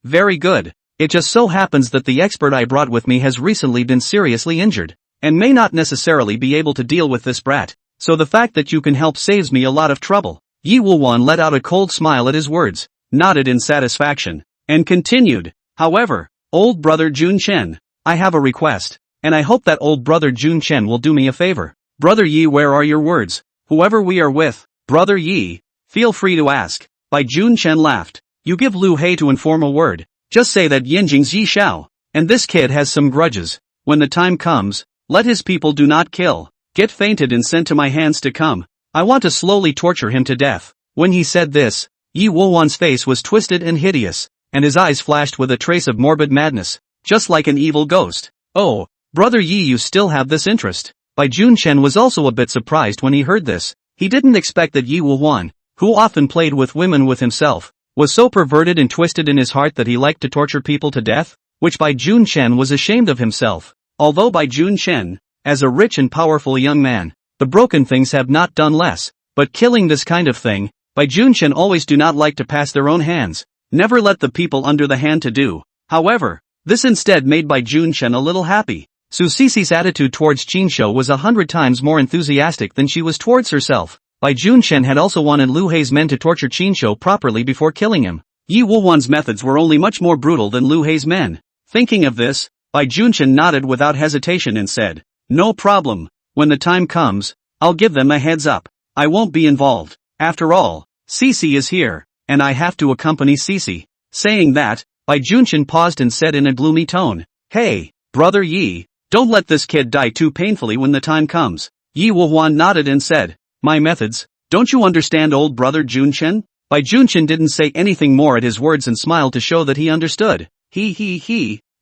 Very good. It just so happens that the expert I brought with me has recently been seriously injured, and may not necessarily be able to deal with this brat, so the fact that you can help saves me a lot of trouble. Yi Wuwan let out a cold smile at his words, nodded in satisfaction, and continued, however, old brother Jun Chen, I have a request, and I hope that old brother Jun Chen will do me a favor. Brother Yi, where are your words? Whoever we are with, Brother Yi, feel free to ask. Bai Jun Chen laughed. You give Lu Hei to inform a word. Just say that Yinjing's Yi Xiao, and this kid has some grudges. When the time comes, let his people do not kill, get fainted and sent to my hands to come. I want to slowly torture him to death. When he said this, Yi Wuwan's face was twisted and hideous, and his eyes flashed with a trace of morbid madness, just like an evil ghost. Oh, Brother Yi, you still have this interest. Bai Jun Chen was also a bit surprised when he heard this. He didn't expect that Yi Wuwan, who often played with women with himself, was so perverted and twisted in his heart that he liked to torture people to death, which Bai Jun Chen was ashamed of himself. Although Bai Jun Chen, as a rich and powerful young man, the broken things have not done less, but killing this kind of thing, Bai Jun Chen always do not like to pass their own hands, never let the people under the hand to do. However, this instead made Bai Jun Chen a little happy. Su Cici's attitude towards Qinshou was 100 times more enthusiastic than she was towards herself. Bai Jun Chen had also wanted Lu Hei's men to torture Qinshou properly before killing him. Yi Wuwan's methods were only much more brutal than Lu Hei's men. Thinking of this, Bai Jun Chen nodded without hesitation and said, no problem, when the time comes, I'll give them a heads up. I won't be involved. After all, Cici is here, and I have to accompany Cici. Saying that, Bai Jun Chen paused and said in a gloomy tone, hey, Brother Yi, don't let this kid die too painfully when the time comes. Yi Wuwan nodded and said, my methods, don't you understand, old brother Jun Chen? Bai Jun Chen didn't say anything more at his words and smiled to show that he understood.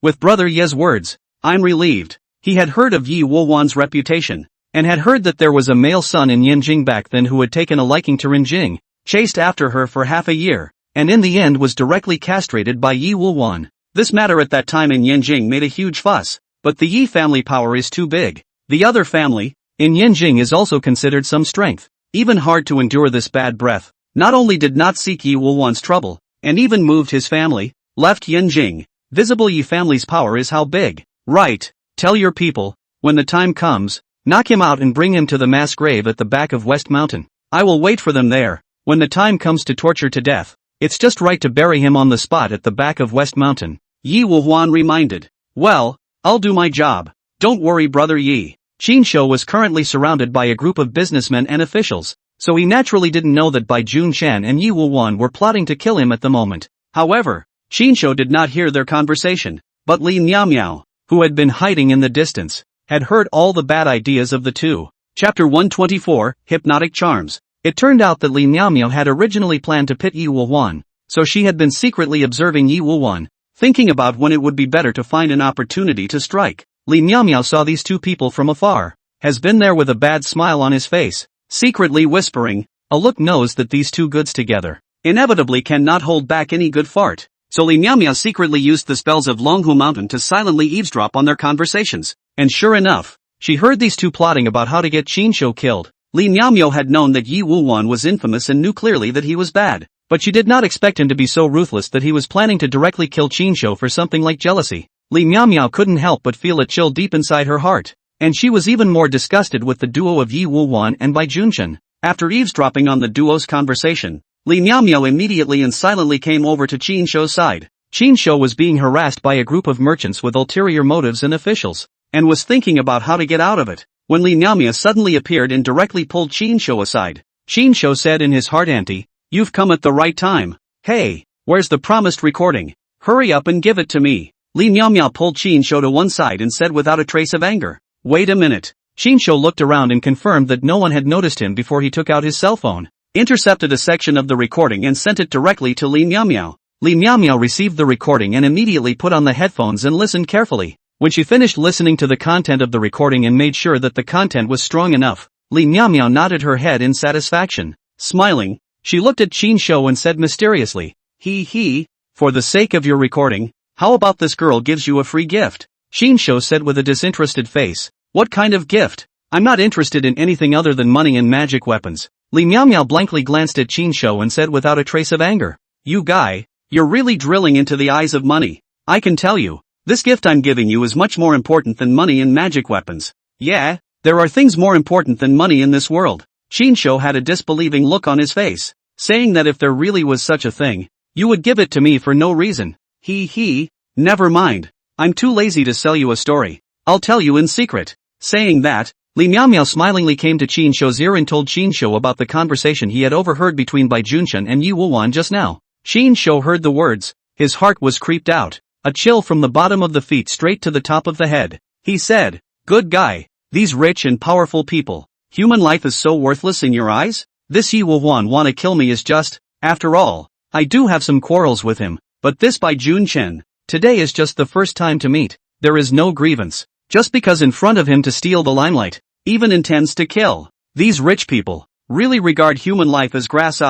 With Brother Ye's words, I'm relieved. He had heard of Yi Wuwan's reputation, and had heard that there was a male son in Yanjing back then who had taken a liking to Rinjing, chased after her for half a year, and in the end was directly castrated by Yi Wuwan. This matter at that time in Yanjing made a huge fuss, but the Yi family power is too big. The other family, in Yanjing, is also considered some strength. Even hard to endure this bad breath, not only did not seek Yi Wuwan's trouble, and even moved his family, left Yanjing. Visible Yi family's power is how big. Right, tell your people, when the time comes, knock him out and bring him to the mass grave at the back of West Mountain. I will wait for them there. When the time comes to torture to death, it's just right to bury him on the spot at the back of West Mountain. Yi Wuwan reminded. Well, I'll do my job. Don't worry, Brother Yi. Qinshou was currently surrounded by a group of businessmen and officials, so he naturally didn't know that Bai Jun Chen and Yi Wuwan were plotting to kill him at the moment. However, Qinshou did not hear their conversation, but Li Miao, who had been hiding in the distance, had heard all the bad ideas of the two. Chapter 124, Hypnotic Charms. It turned out that Li Miao had originally planned to pit Yi Wuwan, so she had been secretly observing Yi Wuwan, thinking about when it would be better to find an opportunity to strike. Li Miao saw these two people from afar, has been there with a bad smile on his face, secretly whispering, a look knows that these two goods together inevitably cannot hold back any good fart. So Li Miao secretly used the spells of Longhu Mountain to silently eavesdrop on their conversations, and sure enough, she heard these two plotting about how to get Qinshou killed. Li Miao had known that Yi Wuwan was infamous and knew clearly that he was bad, But she did not expect him to be so ruthless that he was planning to directly kill Qinshou for something like jealousy. Li Miaomiao couldn't help but feel a chill deep inside her heart. And she was even more disgusted with the duo of Yi Wuwan and Bai Junchen. After eavesdropping on the duo's conversation, Li Miaomiao immediately and silently came over to Qinshou's side. Qinshou was being harassed by a group of merchants with ulterior motives and officials, and was thinking about how to get out of it, when Li Miaomiao suddenly appeared and directly pulled Qinshou aside. Qinshou said in his heart, "Auntie, you've come at the right time. Hey, where's the promised recording? Hurry up and give it to me." Li Miaomiao pulled Qinshou to one side and said without a trace of anger, "Wait a minute." Qinshou looked around and confirmed that no one had noticed him before he took out his cell phone, intercepted a section of the recording and sent it directly to Li Miaomiao. Li Miaomiao received the recording and immediately put on the headphones and listened carefully. When she finished listening to the content of the recording and made sure that the content was strong enough, Li Miaomiao nodded her head in satisfaction. Smiling, she looked at Qinshou and said mysteriously, "He, for the sake of your recording, how about this girl gives you a free gift?" Qinshou said with a disinterested face, "What kind of gift? I'm not interested in anything other than money and magic weapons." Li Miaomiao blankly glanced at Qinshou and said without a trace of anger, "You guy, you're really drilling into the eyes of money. I can tell you, this gift I'm giving you is much more important than money and magic weapons." "Yeah, there are things more important than money in this world." Qinshou had a disbelieving look on his face, saying that if there really was such a thing, you would give it to me for no reason. He, never mind. I'm too lazy to sell you a story. I'll tell you in secret." Saying that, Li Miaomiao smilingly came to Qinshou's ear and told Qinshou about the conversation he had overheard between Bai Junchen and Yi Wuwan just now. Qinshou heard the words. His heart was creeped out, a chill from the bottom of the feet straight to the top of the head. He said, "Good guy, these rich and powerful people, human life is so worthless in your eyes? This Yi Wuwan wanna kill me is just, after all, I do have some quarrels with him, but this Bai Junchen, today is just the first time to meet, there is no grievance, just because in front of him to steal the limelight, even intends to kill. These rich people, really regard human life as grass.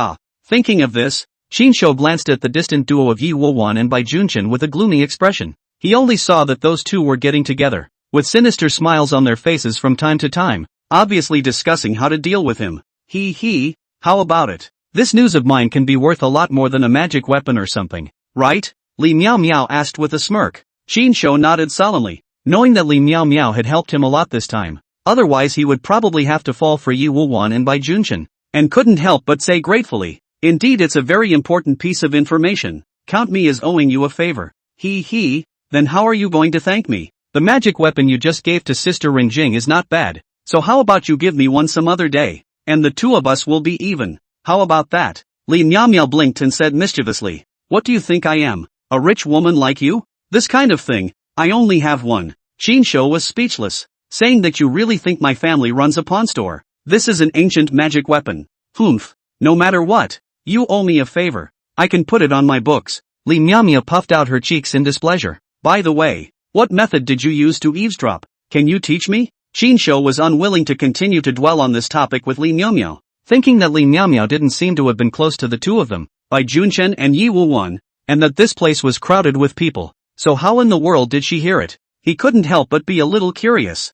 Thinking of this, Qinshou glanced at the distant duo of Yi Wuwan and Bai Junchen with a gloomy expression. He only saw that those two were getting together, with sinister smiles on their faces from time to time, obviously discussing how to deal with him. How about it? This news of mine can be worth a lot more than a magic weapon or something, right? Li Miaomiao asked with a smirk. Qinshou nodded solemnly, knowing that Li Miaomiao had helped him a lot this time. Otherwise he would probably have to fall for Yi Wuwan and Bai Junchen, and couldn't help but say gratefully, "Indeed, it's a very important piece of information. Count me as owing you a favor." Then how are you going to thank me? The magic weapon you just gave to Sister Rinjing is not bad, so how about you give me one some other day, and the two of us will be even. How about that? Li Miaomiao blinked and said mischievously, "What do you think I am, a rich woman like you? This kind of thing, I only have one." Qinshou was speechless, saying that you really think my family runs a pawn store? This is an ancient magic weapon. Humph, no matter what, you owe me a favor. I can put it on my books. Li Miaomiao puffed out her cheeks in displeasure. By the way, what method did you use to eavesdrop? Can you teach me? Qinshou was unwilling to continue to dwell on this topic with Li Miaomiao, thinking that Li Miaomiao didn't seem to have been close to the two of them, Bai Junchen and Yi Wuwan, and that this place was crowded with people. So how in the world did she hear it? He couldn't help but be a little curious.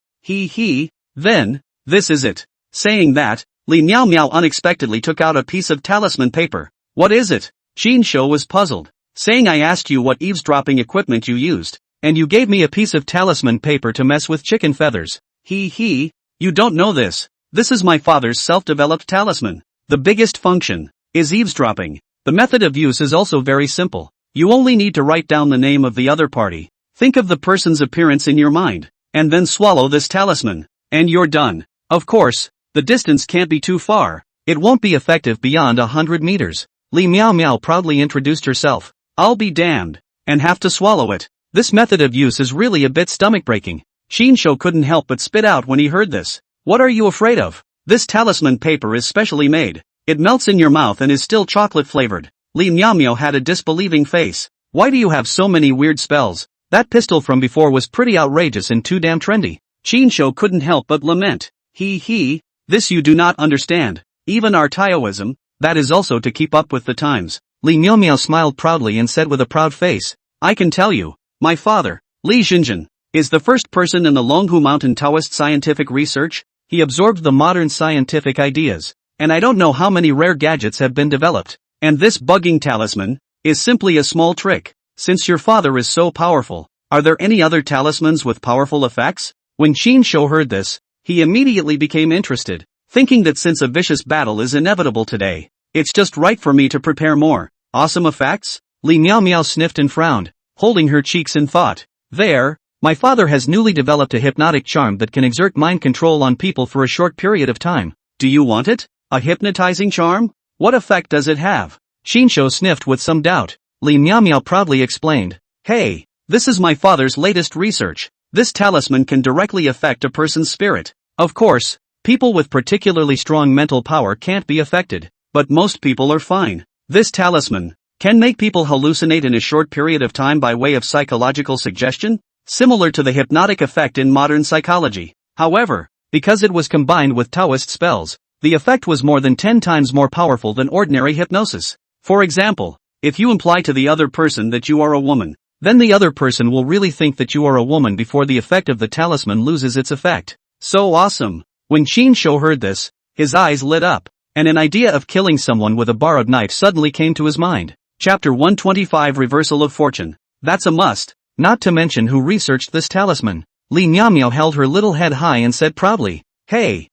Then, this is it. Saying that, Li Miaomiao unexpectedly took out a piece of talisman paper. What is it? Qinshou was puzzled, saying I asked you what eavesdropping equipment you used, and you gave me a piece of talisman paper to mess with chicken feathers. You don't know this. This is my father's self-developed talisman. The biggest function is eavesdropping. The method of use is also very simple. You only need to write down the name of the other party. Think of the person's appearance in your mind, and then swallow this talisman, and you're done. Of course, the distance can't be too far. It won't be effective beyond 100 meters. Li Miaomiao proudly introduced herself. I'll be damned, and have to swallow it. This method of use is really a bit stomach-breaking. Qinshou couldn't help but spit out when he heard this. What are you afraid of? This talisman paper is specially made. It melts in your mouth and is still chocolate-flavored. Li Miaomiao had a disbelieving face. Why do you have so many weird spells? That pistol from before was pretty outrageous and too damn trendy. Qinshou couldn't help but lament. This you do not understand. Even our Taoism, that is also to keep up with the times. Li Miaomiao smiled proudly and said with a proud face, I can tell you, my father, Li Xinjin, is the first person in the Longhu Mountain Taoist scientific research. He absorbed the modern scientific ideas, and I don't know how many rare gadgets have been developed, And this bugging talisman is simply a small trick. Since your father is so powerful, are there any other talismans with powerful effects? When Qin heard this, he immediately became interested, thinking that since a vicious battle is inevitable today, it's just right for me to prepare more awesome effects? Li Miao Miao sniffed and frowned, holding her cheeks in thought. There, my father has newly developed a hypnotic charm that can exert mind control on people for a short period of time. Do you want it? A hypnotizing charm? What effect does it have? Qin sniffed with some doubt. Li Miao Miao proudly explained. Hey, this is my father's latest research. This talisman can directly affect a person's spirit. Of course, people with particularly strong mental power can't be affected, but most people are fine. This talisman can make people hallucinate in a short period of time by way of psychological suggestion, similar to the hypnotic effect in modern psychology. However, because it was combined with Taoist spells, the effect was more than 10 times more powerful than ordinary hypnosis. For example, if you imply to the other person that you are a woman, then the other person will really think that you are a woman before the effect of the talisman loses its effect. So awesome! When Qin heard this, his eyes lit up, and an idea of killing someone with a borrowed knife suddenly came to his mind. Chapter 125 Reversal of Fortune. That's a must, not to mention who researched this talisman. Li Miao Miao held her little head high and said proudly, Hey,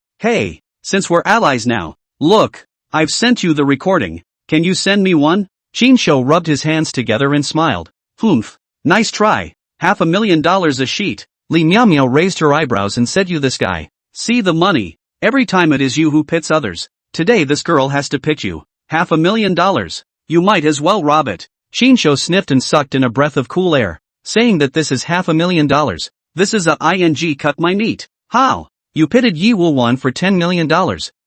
since we're allies now, look, I've sent you the recording, can you send me one? Qin rubbed his hands together and smiled. Humph, nice try, $500,000 a sheet. Li Miao Miao raised her eyebrows and said, You this guy. See the money. Every time it is you who pits others. Today this girl has to pit you. $500,000. You might as well rob it. Qin sniffed and sucked in a breath of cool air, saying that this is $500,000. This is ing cut my meat. How? You pitted Yi Wuwan for $10 million.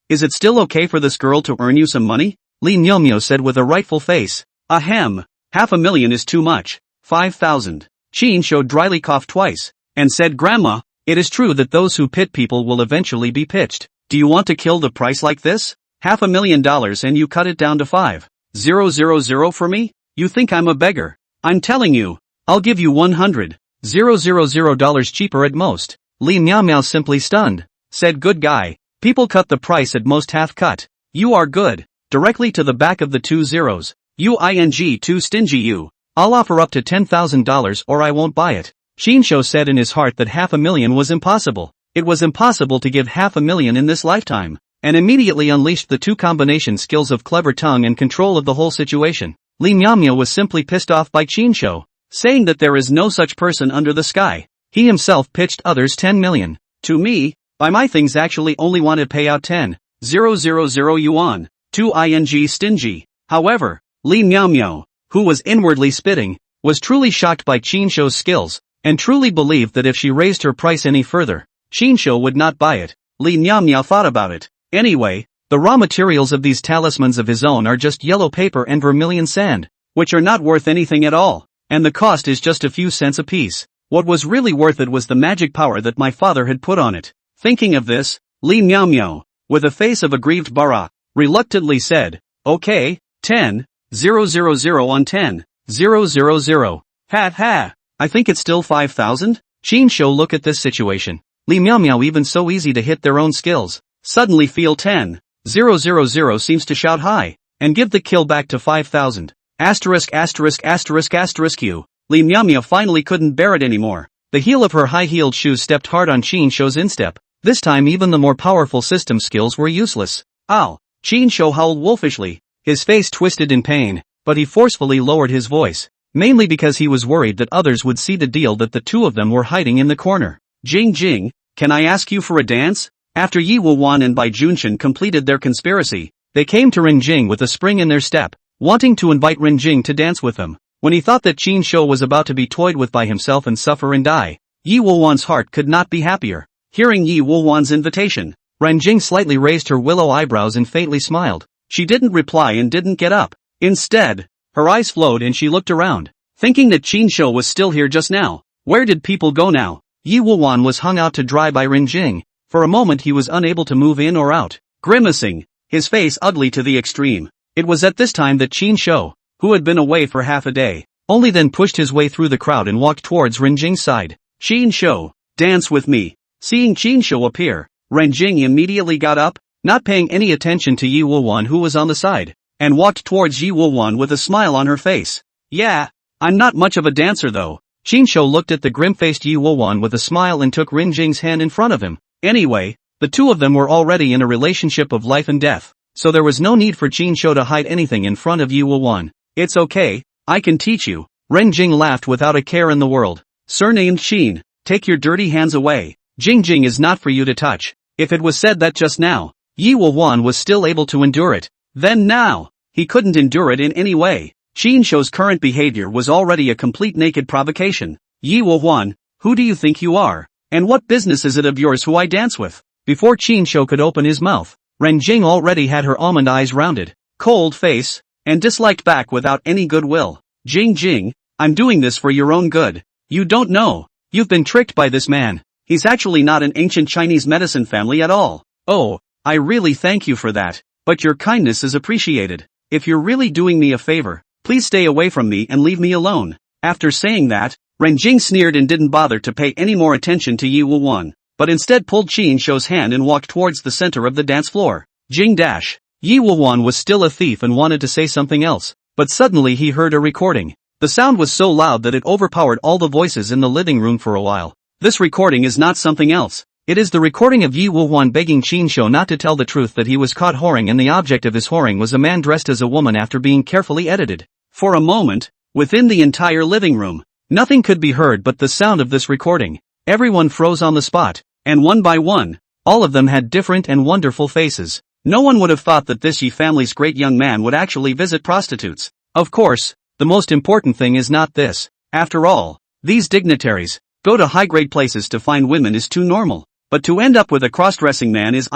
Is it still okay for this girl to earn you some money? Li Miao Miao said with a rightful face. Ahem. $500,000 is too much. 5,000. Qin dryly coughed twice, and said Grandma, it is true that those who pit people will eventually be pitched. Do you want to kill the price like this? $500,000 and you cut it down to 5,000 for me? You think I'm a beggar? I'm telling you, I'll give you $100,000 cheaper at most. Li Miao Miao simply stunned, said Good guy, people cut the price at most half cut. You are good. Directly to the back of the 2 zeros. Too stingy you. I'll offer up to $10,000 or I won't buy it. Qin said in his heart that $500,000 was impossible. It was impossible to give $500,000 in this lifetime, and immediately unleashed the 2 combination skills of clever tongue and control of the whole situation. Li Miao Miao was simply pissed off by Qin, saying that there is no such person under the sky. He himself pitched others 10 million. To me, buy my things actually only want to pay out 10,000 yuan. 2 ing stingy. However, Li Miao Miao, who was inwardly spitting, was truly shocked by Qin skills, and truly believed that if she raised her price any further, Qin would not buy it. Li Miao Miao thought about it. Anyway, the raw materials of these talismans of his own are just yellow paper and vermilion sand, which are not worth anything at all, and the cost is just a few cents apiece. What was really worth it was the magic power that my father had put on it. Thinking of this, Li Miao Miao, with a face of aggrieved bara, reluctantly said, Okay, 10,000 on 10,000. Ha. I think it's still 5,000? Qin look at this situation. Li Miao Miao even so easy to hit their own skills. Suddenly feel 10,000 seems to shout high, and give the kill back to 5,000. Q. Li Miao Miao finally couldn't bear it anymore. The heel of her high-heeled shoes stepped hard on Qin's instep. This time even the more powerful system skills were useless. Ow! Qin howled wolfishly, his face twisted in pain, but he forcefully lowered his voice, mainly because he was worried that others would see the deal that the two of them were hiding in the corner. Jing, can I ask you for a dance? After Yi Wuwan and Bai Junshan completed their conspiracy, they came to Ren Jing with a spring in their step, wanting to invite Ren Jing to dance with them. When he thought that Qin was about to be toyed with by himself and suffer and die, Yi Wuwan's heart could not be happier. Hearing Yi Wuwan's invitation, Ren Jing slightly raised her willow eyebrows and faintly smiled. She didn't reply and didn't get up. Instead, her eyes flowed and she looked around, thinking that Qin was still here just now. Where did people go now? Yi Wuwan was hung out to dry by Ren Jing. For a moment he was unable to move in or out, grimacing, his face ugly to the extreme. It was at this time that Qin, who had been away for half a day, only then pushed his way through the crowd and walked towards Ren Jing's side. Qin, dance with me. Seeing Qin appear, Ren Jing immediately got up, not paying any attention to Yi Wuwan who was on the side. and walked towards Yi Woo-won with a smile on her face. Yeah, I'm not much of a dancer though. Qin looked at the grim-faced Yi Woo-won with a smile and took Rin Jing's hand in front of him. Anyway, the two of them were already in a relationship of life and death, so there was no need for Qin to hide anything in front of Yi Woo-won. It's okay, I can teach you. Ren Jing laughed without a care in the world. Surnamed Qin, take your dirty hands away. Jing is not for you to touch. If it was said that just now, Yi Woo-won was still able to endure it, then now, he couldn't endure it in any way. Qin current behavior was already a complete naked provocation. Yi Woo-won, who do you think you are? And what business is it of yours who I dance with? Before Qin could open his mouth, Ren Jing already had her almond eyes rounded, cold face, and disliked back without any goodwill. Jing, I'm doing this for your own good. You don't know. You've been tricked by this man. He's actually not an ancient Chinese medicine family at all. Oh, I really thank you for that, but your kindness is appreciated. If you're really doing me a favor, please stay away from me and leave me alone. After saying that, Ren Jing sneered and didn't bother to pay any more attention to Yi Woo-won, but instead pulled Qin's hand and walked towards the center of the dance floor. Yi Woo-won was still a thief and wanted to say something else, but suddenly he heard a recording. The sound was so loud that it overpowered all the voices in the living room for a while. This recording is not something else. It is the recording of Yi Woo-won begging Qin not to tell the truth that he was caught whoring, and the object of his whoring was a man dressed as a woman after being carefully edited. For a moment, within the entire living room, nothing could be heard but the sound of this recording. Everyone froze on the spot, and one by one, all of them had different and wonderful faces. No one would have thought that this Yi family's great young man would actually visit prostitutes. Of course, the most important thing is not this. After all, these dignitaries go to high-grade places to find women is too normal. But to end up with a cross-dressing man is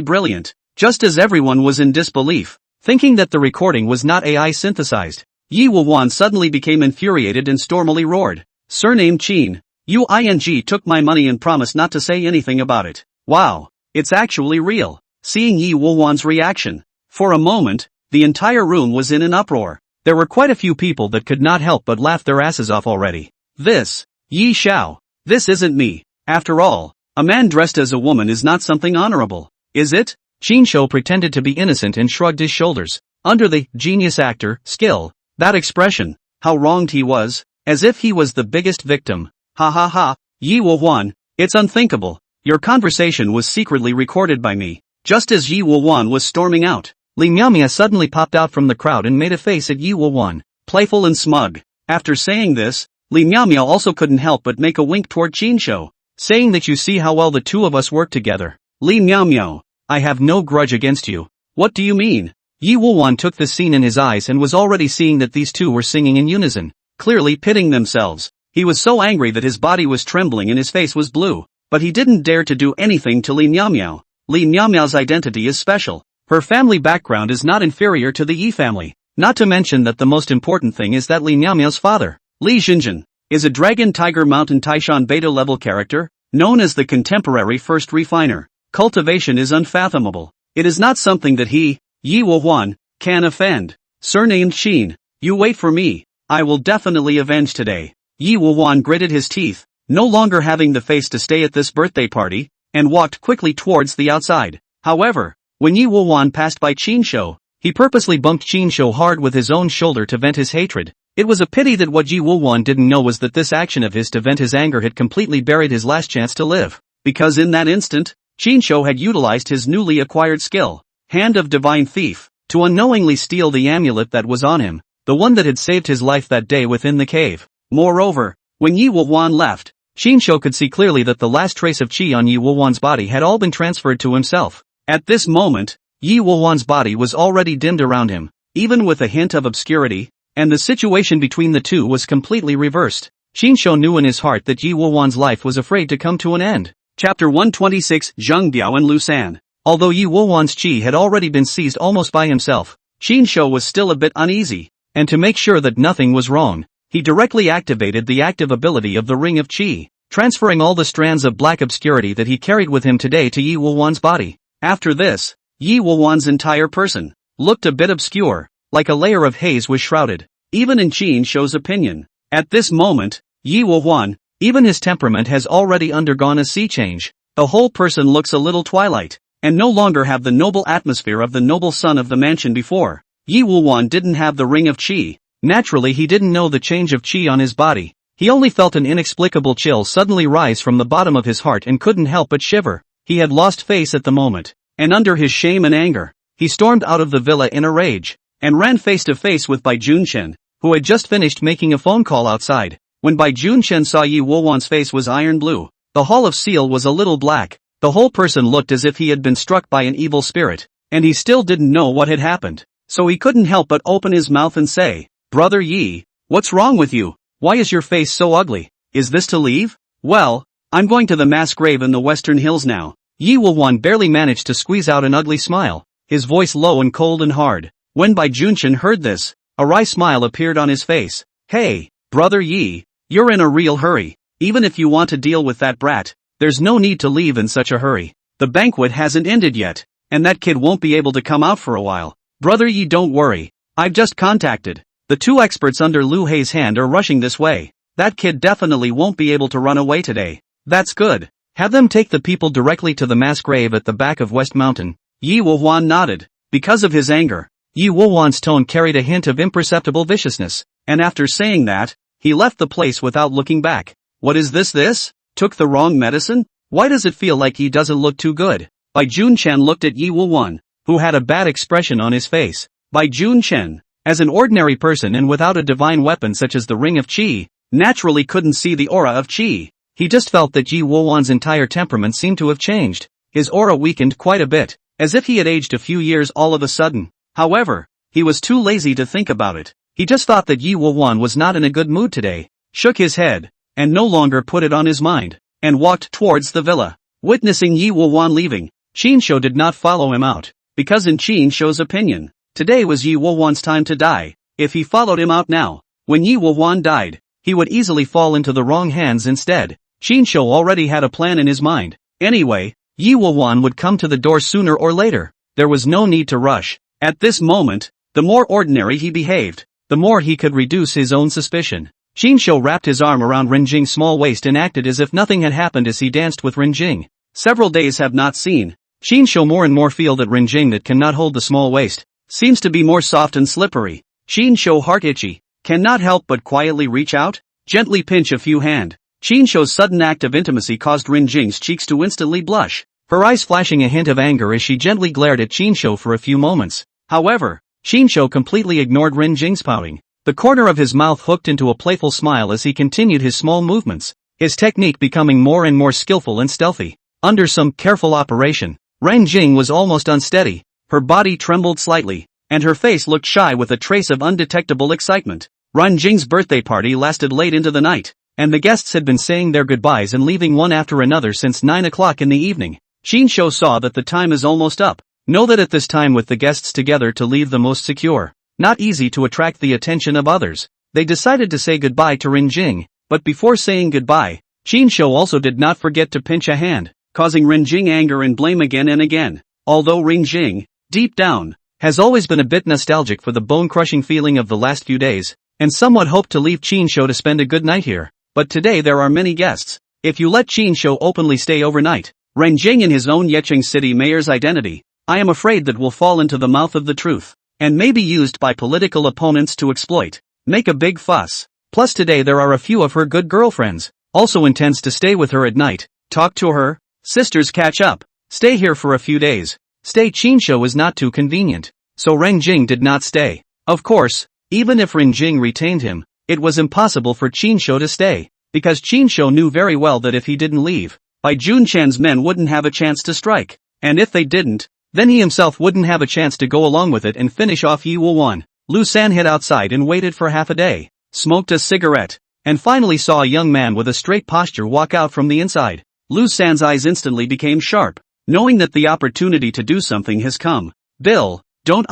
brilliant. Just as everyone was in disbelief, thinking that the recording was not AI synthesized, Yi Woo-won suddenly became infuriated and stormily roared. Surnamed Qin, you took my money and promised not to say anything about it. Wow, it's actually real. Seeing Yi Woo-won's reaction, for a moment, the entire room was in an uproar. There were quite a few people that could not help but laugh their asses off already. This, Yi Xiao, this isn't me. After all, a man dressed as a woman is not something honorable, is it? Qin pretended to be innocent and shrugged his shoulders. Under the genius actor skill, that expression, how wronged he was, as if he was the biggest victim. Ha ha ha, Yi Woo-won, it's unthinkable. Your conversation was secretly recorded by me. Just as Yi Woo-won was storming out, Li Miaomia suddenly popped out from the crowd and made a face at Yi Woo-won, playful and smug. After saying this, Li Miaomia also couldn't help but make a wink toward Qin, saying that you see how well the two of us work together. Li Miaomia, I have no grudge against you. What do you mean? Yi Woo-won took the scene in his eyes and was already seeing that these two were singing in unison, clearly pitting themselves. He was so angry that his body was trembling and his face was blue, but he didn't dare to do anything to Li Miaomia. Li Miaomia's identity is special. Her family background is not inferior to the Yi family. Not to mention that the most important thing is that Li Miaomia's father, Li Xinjun, is a Dragon Tiger Mountain Taishan beta level character, known as the contemporary first refiner. Cultivation is unfathomable. It is not something that he, Yi Woo-won, can offend. Surnamed Qin, you wait for me. I will definitely avenge today. Yi Woo-won gritted his teeth, no longer having the face to stay at this birthday party, and walked quickly towards the outside. However, when Yi Woo-won passed by Qin, he purposely bumped Qin hard with his own shoulder to vent his hatred. It was a pity that what Yi Woo-won didn't know was that this action of his to vent his anger had completely buried his last chance to live. Because in that instant, Qin had utilized his newly acquired skill, Hand of Divine Thief, to unknowingly steal the amulet that was on him, the one that had saved his life that day within the cave. Moreover, when Yi Woo-won left, Qin could see clearly that the last trace of qi on Yi Woo-won's body had all been transferred to himself. At this moment, Yi Woo-won's body was already dimmed around him, even with a hint of obscurity, and the situation between the two was completely reversed. Qin knew in his heart that Yi Woo-won's life was afraid to come to an end. Chapter 126 Zheng Biao and Lu San. Although Yi Woo-won's qi had already been seized almost by himself, Qin was still a bit uneasy, and to make sure that nothing was wrong, he directly activated the active ability of the Ring of Qi, transferring all the strands of black obscurity that he carried with him today to Yi Woo-won's body. After this, Yi Woo-won's entire person looked a bit obscure, like a layer of haze was shrouded, even in Qin's opinion. At this moment, Yi Woo-won, even his temperament has already undergone a sea change. The whole person looks a little twilight, and no longer have the noble atmosphere of the noble son of the mansion before. Yi Wulwan didn't have the ring of qi. Naturally he didn't know the change of qi on his body. He only felt an inexplicable chill suddenly rise from the bottom of his heart and couldn't help but shiver. He had lost face at the moment. And under his shame and anger, he stormed out of the villa in a rage, and ran face to face with Bai Junchen, who had just finished making a phone call outside. When Bai Junchen saw Yi Wulwan's face was iron blue, the Hall of Seal was a little black, the whole person looked as if he had been struck by an evil spirit, and he still didn't know what had happened. So he couldn't help but open his mouth and say, "Brother Yi, what's wrong with you? Why is your face so ugly? Is this to leave?" "Well, I'm going to the mass grave in the Western Hills now." Yi Wulwan barely managed to squeeze out an ugly smile, his voice low and cold and hard. When Bai Junchen heard this, a wry smile appeared on his face. "Hey, Brother Yi, you're in a real hurry. Even if you want to deal with that brat, there's no need to leave in such a hurry. The banquet hasn't ended yet, and that kid won't be able to come out for a while. Brother Yi, don't worry. I've just contacted. The two experts under Lu Hei's hand are rushing this way. That kid definitely won't be able to run away today." "That's good. Have them take the people directly to the mass grave at the back of West Mountain." Yi Wulwan nodded. Because of his anger, Yi Wulwan's tone carried a hint of imperceptible viciousness, and after saying that, he left the place without looking back. "What is this? Took the wrong medicine? Why does it feel like he doesn't look too good?" Bai Junchen looked at Yi Wulwan, who had a bad expression on his face. Bai Junchen, as an ordinary person and without a divine weapon such as the Ring of Qi, naturally couldn't see the aura of Qi. He just felt that Yi Wulwan's entire temperament seemed to have changed. His aura weakened quite a bit, as if he had aged a few years all of a sudden. However, he was too lazy to think about it. He just thought that Yi Wulwan was not in a good mood today, shook his head, and no longer put it on his mind, and walked towards the villa. Witnessing Yi Wulwan leaving, Qin Shou did not follow him out, because in Qin Shou's opinion, today was Yi Wulwan's time to die. If he followed him out now, when Yi Wulwan died, he would easily fall into the wrong hands instead. Qin Shou already had a plan in his mind. Anyway, Yi Wulwan would come to the door sooner or later. There was no need to rush. At this moment, the more ordinary he behaved, the more he could reduce his own suspicion. Qin Shou wrapped his arm around Renjing's small waist and acted as if nothing had happened as he danced with Renjing. Several days have not seen. Qin Shou more and more feel that Renjing that cannot hold the small waist seems to be more soft and slippery. Qin Shou heart itchy, cannot help but quietly reach out, gently pinch a few hand. Qin Shou's sudden act of intimacy caused Renjing's cheeks to instantly blush, her eyes flashing a hint of anger as she gently glared at Qin Shou for a few moments. However, Qin Shou completely ignored Renjing's pouting. The corner of his mouth hooked into a playful smile as he continued his small movements, his technique becoming more and more skillful and stealthy. Under some careful operation, Renjing was almost unsteady, her body trembled slightly, and her face looked shy with a trace of undetectable excitement. Renjing's birthday party lasted late into the night, and the guests had been saying their goodbyes and leaving one after another since 9 o'clock in the evening. Qin Shou saw that the time is almost up. Know that at this time with the guests together to leave the most secure, not easy to attract the attention of others, they decided to say goodbye to Renjing, but before saying goodbye, Qin Shou also did not forget to pinch a hand, causing Renjing anger and blame again and again. Although Renjing, deep down, has always been a bit nostalgic for the bone-crushing feeling of the last few days, and somewhat hoped to leave Qin Shou to spend a good night here. But today there are many guests. If you let Qin Shou openly stay overnight, Renjing in his own Yecheng City mayor's identity, I am afraid that will fall into the mouth of the truth, and may be used by political opponents to exploit, make a big fuss. Plus today there are a few of her good girlfriends, also intends to stay with her at night, talk to her, sisters catch up, stay here for a few days. Stay Qin Shou is not too convenient, so Renjing did not stay. Of course, even if Renjing retained him, it was impossible for Qin Shou to stay, because Qin Shou knew very well that if he didn't leave, Bai Junchen's men wouldn't have a chance to strike, and if they didn't, then he himself wouldn't have a chance to go along with it and finish off Yi Wulwan. Lu San hid outside and waited for half a day, smoked a cigarette, and finally saw a young man with a straight posture walk out from the inside. Lu San's eyes instantly became sharp, knowing that the opportunity to do something has come. Bill, don't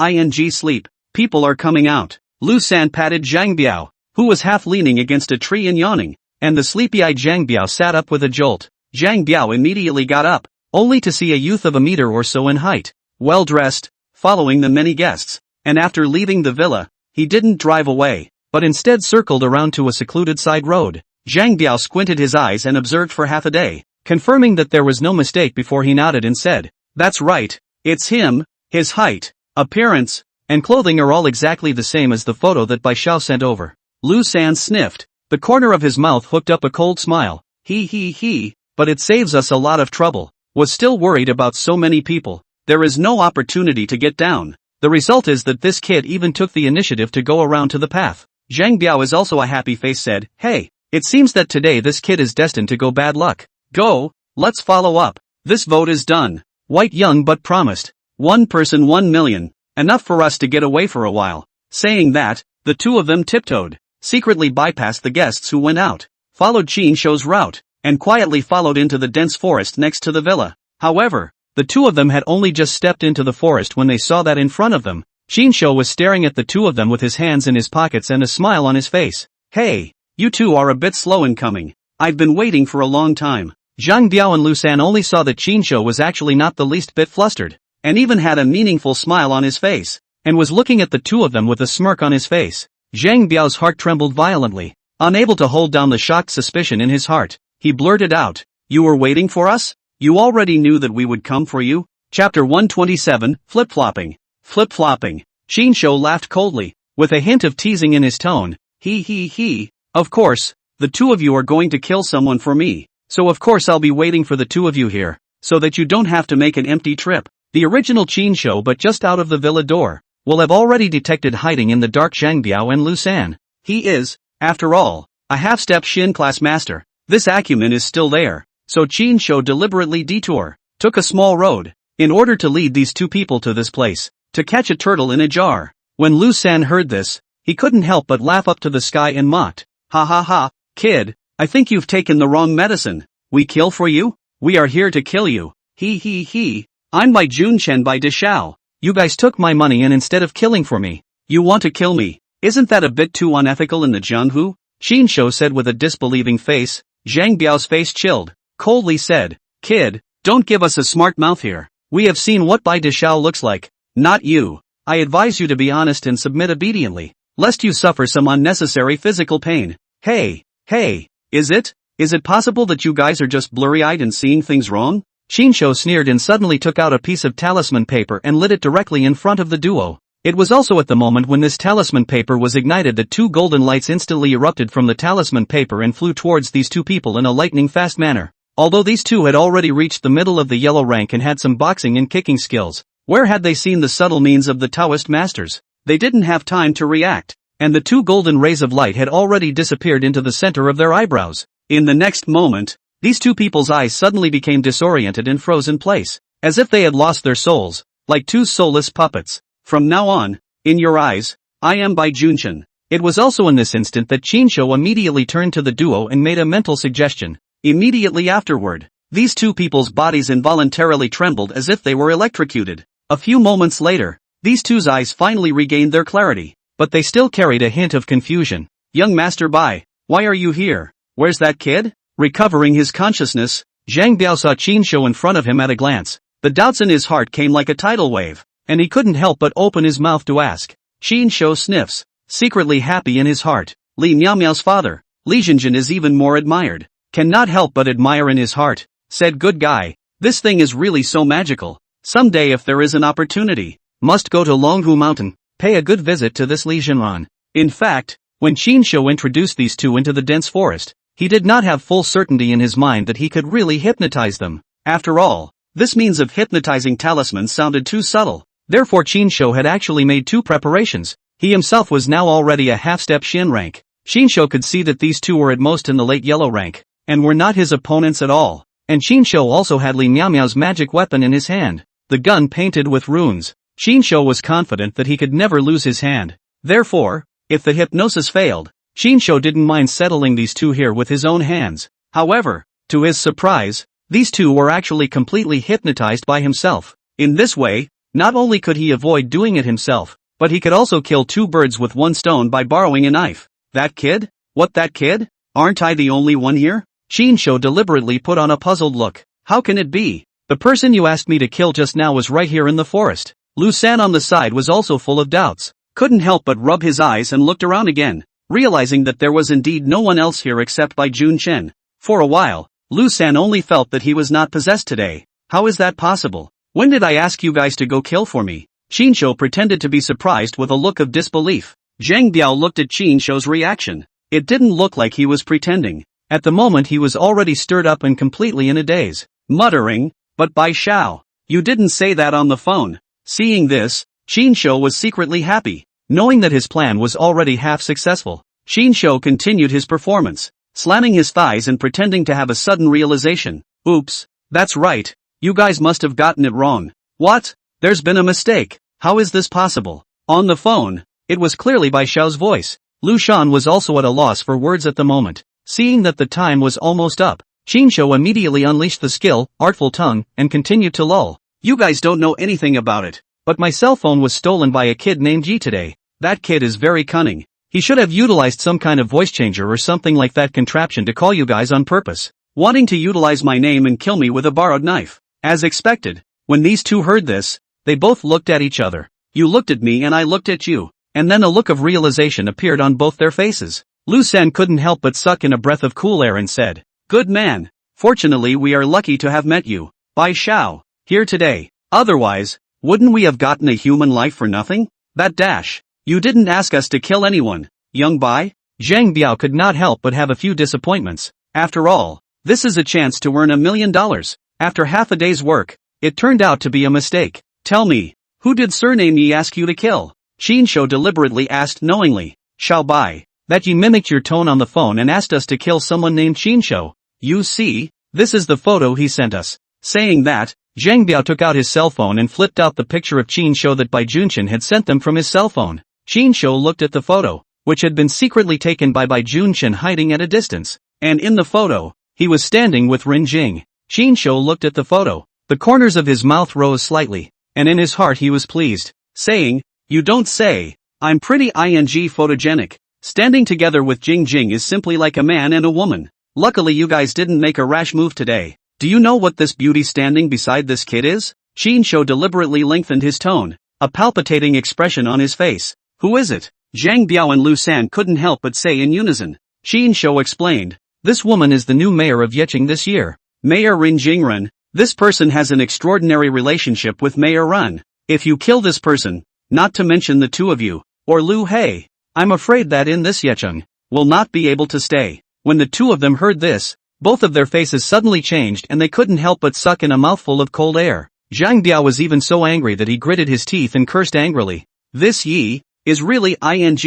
sleep, people are coming out. Lu San patted Zhang Biao, who was half leaning against a tree and yawning, and the sleepy-eyed Zhang Biao sat up with a jolt. Zhang Biao immediately got up, only to see a youth of a meter or so in height, well-dressed, following the many guests, and after leaving the villa, he didn't drive away, but instead circled around to a secluded side road. Zhang Biao squinted his eyes and observed for half a day, confirming that there was no mistake before he nodded and said, "That's right, it's him." His height, appearance, and clothing are all exactly the same as the photo that Bai Xiao sent over. Lu San sniffed. The corner of his mouth hooked up a cold smile. He, but it saves us a lot of trouble. Was still worried about so many people. There is no opportunity to get down. The result is that this kid even took the initiative to go around to the path. Zhang Biao is also a happy face said, hey, it seems that today this kid is destined to go bad luck. Go, let's follow up. This vote is done. White young but promised. One person 1 million. Enough for us to get away for a while. Saying that, the two of them tiptoed, secretly bypassed the guests who went out, followed Qin Shou's route, and quietly followed into the dense forest next to the villa. However, the two of them had only just stepped into the forest when they saw that in front of them, Qin Shou was staring at the two of them with his hands in his pockets and a smile on his face. Hey, you two are a bit slow in coming. I've been waiting for a long time. Zhang Biao and Lu San only saw that Qin Shou was actually not the least bit flustered, and even had a meaningful smile on his face, and was looking at the two of them with a smirk on his face. Zhang Biao's heart trembled violently. Unable to hold down the shocked suspicion in his heart, he blurted out, you were waiting for us? You already knew that we would come for you? Chapter 127, Flip-flopping. Flip-flopping. Qin Shou laughed coldly, with a hint of teasing in his tone. He. Of course, the two of you are going to kill someone for me, so of course I'll be waiting for the two of you here, so that you don't have to make an empty trip. The original Qin Shou, but just out of the villa door, will have already detected hiding in the dark Zhang Biao and Lu San. He is, after all, a half-step Xin class master. This acumen is still there, so Qin Shou deliberately took a small road, in order to lead these two people to this place, to catch a turtle in a jar. When Lu San heard this, he couldn't help but laugh up to the sky and mocked. Ha, kid, I think you've taken the wrong medicine. We kill for you? We are here to kill you. He. I'm Bai Junchen Bai Dishao. You guys took my money and instead of killing for me, you want to kill me. Isn't that a bit too unethical in the Jianghu? Qin Shou said with a disbelieving face. Zhang Biao's face chilled, coldly said, kid, don't give us a smart mouth here. We have seen what Bai Dishao looks like. Not you. I advise you to be honest and submit obediently, lest you suffer some unnecessary physical pain. Hey, is it possible that you guys are just blurry-eyed and seeing things wrong? Qin Shou sneered and suddenly took out a piece of talisman paper and lit it directly in front of the duo. It was also at the moment when this talisman paper was ignited that two golden lights instantly erupted from the talisman paper and flew towards these two people in a lightning-fast manner. Although these two had already reached the middle of the yellow rank and had some boxing and kicking skills, where had they seen the subtle means of the Taoist masters? They didn't have time to react, and the two golden rays of light had already disappeared into the center of their eyebrows. In the next moment, these two people's eyes suddenly became disoriented and froze in place, as if they had lost their souls, like two soulless puppets. From now on, in your eyes, I am Bai Junchen. It was also in this instant that Qin Shou immediately turned to the duo and made a mental suggestion. Immediately afterward, these two people's bodies involuntarily trembled as if they were electrocuted. A few moments later, these two's eyes finally regained their clarity, but they still carried a hint of confusion. Young Master Bai, why are you here? Where's that kid? Recovering his consciousness, Zhang Biao saw Qin Shou in front of him at a glance. The doubts in his heart came like a tidal wave, and he couldn't help but open his mouth to ask. Qin Shou sniffs, secretly happy in his heart. Li Miao's father, Li Zhenjin, is even more admired. Cannot help but admire in his heart, said good guy. This thing is really so magical. Someday if there is an opportunity, must go to Longhu Mountain, pay a good visit to this Li Zhenran. In fact, when Qin Shou introduced these two into the dense forest, he did not have full certainty in his mind that he could really hypnotize them. After all, this means of hypnotizing talismans sounded too subtle. Therefore Qin Shou had actually made two preparations. He himself was now already a half-step Xin rank. Qin Shou could see that these two were at most in the late yellow rank, and were not his opponents at all. And Qin Shou also had Li Miao's magic weapon in his hand, the gun painted with runes. Qin Shou was confident that he could never lose his hand. Therefore, if the hypnosis failed, Qin Shou didn't mind settling these two here with his own hands. However, to his surprise, these two were actually completely hypnotized by himself. In this way, not only could he avoid doing it himself, but he could also kill two birds with one stone by borrowing a knife. That kid? What, that kid? Aren't I the only one here? Qin Shou deliberately put on a puzzled look. How can it be? The person you asked me to kill just now was right here in the forest. Lu San on the side was also full of doubts. Couldn't help but rub his eyes and looked around again, realizing that there was indeed no one else here except Bai Junchen. For a while, Lu San only felt that he was not possessed today. How is that possible? When did I ask you guys to go kill for me? Qin Shou pretended to be surprised with a look of disbelief. Zhang Biao looked at Qin Shou's reaction. It didn't look like he was pretending. At the moment he was already stirred up and completely in a daze, muttering, "But Bai Xiao, you didn't say that on the phone." Seeing this, Qin Shou was secretly happy, knowing that his plan was already half successful. Qin Shou continued his performance, slamming his thighs and pretending to have a sudden realization. "Oops, that's right, you guys must have gotten it wrong. What? There's been a mistake. How is this possible?" On the phone, it was clearly Bai Xiao's voice. Lu Shan was also at a loss for words at the moment. Seeing that the time was almost up, Qin Shou immediately unleashed the skill, artful tongue, and continued to lull. "You guys don't know anything about it, but my cell phone was stolen by a kid named Ji today. That kid is very cunning. He should have utilized some kind of voice changer or something like that contraption to call you guys on purpose, wanting to utilize my name and kill me with a borrowed knife." As expected, when these two heard this, they both looked at each other. You looked at me and I looked at you, and then a look of realization appeared on both their faces. Lu San couldn't help but suck in a breath of cool air and said, "Good man. Fortunately we are lucky to have met you, Bai Xiao, here today. Otherwise, wouldn't we have gotten a human life for nothing? That dash. You didn't ask us to kill anyone, young Bai." Zhang Biao could not help but have a few disappointments. After all, this is a chance to earn $1 million. After half a day's work, it turned out to be a mistake. "Tell me, who did surname Yi ask you to kill?" Qin Shou deliberately asked knowingly. "Xiao Bai, that Yi mimicked your tone on the phone and asked us to kill someone named Qin Shou. You see, this is the photo he sent us." Saying that, Zhang Biao took out his cell phone and flipped out the picture of Qin Shou that Bai Junchen had sent them from his cell phone. Qin Shou looked at the photo, which had been secretly taken by Bai Junchen hiding at a distance, and in the photo, he was standing with Rin Jing. Qin Shou looked at the photo, the corners of his mouth rose slightly, and in his heart he was pleased, saying, "You don't say, I'm pretty photogenic. Standing together with Jing Jing is simply like a man and a woman. Luckily you guys didn't make a rash move today. Do you know what this beauty standing beside this kid is?" Qin Shou deliberately lengthened his tone, a palpitating expression on his face. "Who is it?" Zhang Biao and Lu San couldn't help but say in unison. Qin Shou explained, "This woman is the new mayor of Yeqing this year. Mayor Rin Jingren. This person has an extraordinary relationship with Mayor Ren. If you kill this person, not to mention the two of you, or Lu Hei, I'm afraid that in this Yeqing, will not be able to stay." When the two of them heard this, both of their faces suddenly changed and they couldn't help but suck in a mouthful of cold air. Zhang Biao was even so angry that he gritted his teeth and cursed angrily. This Yi is really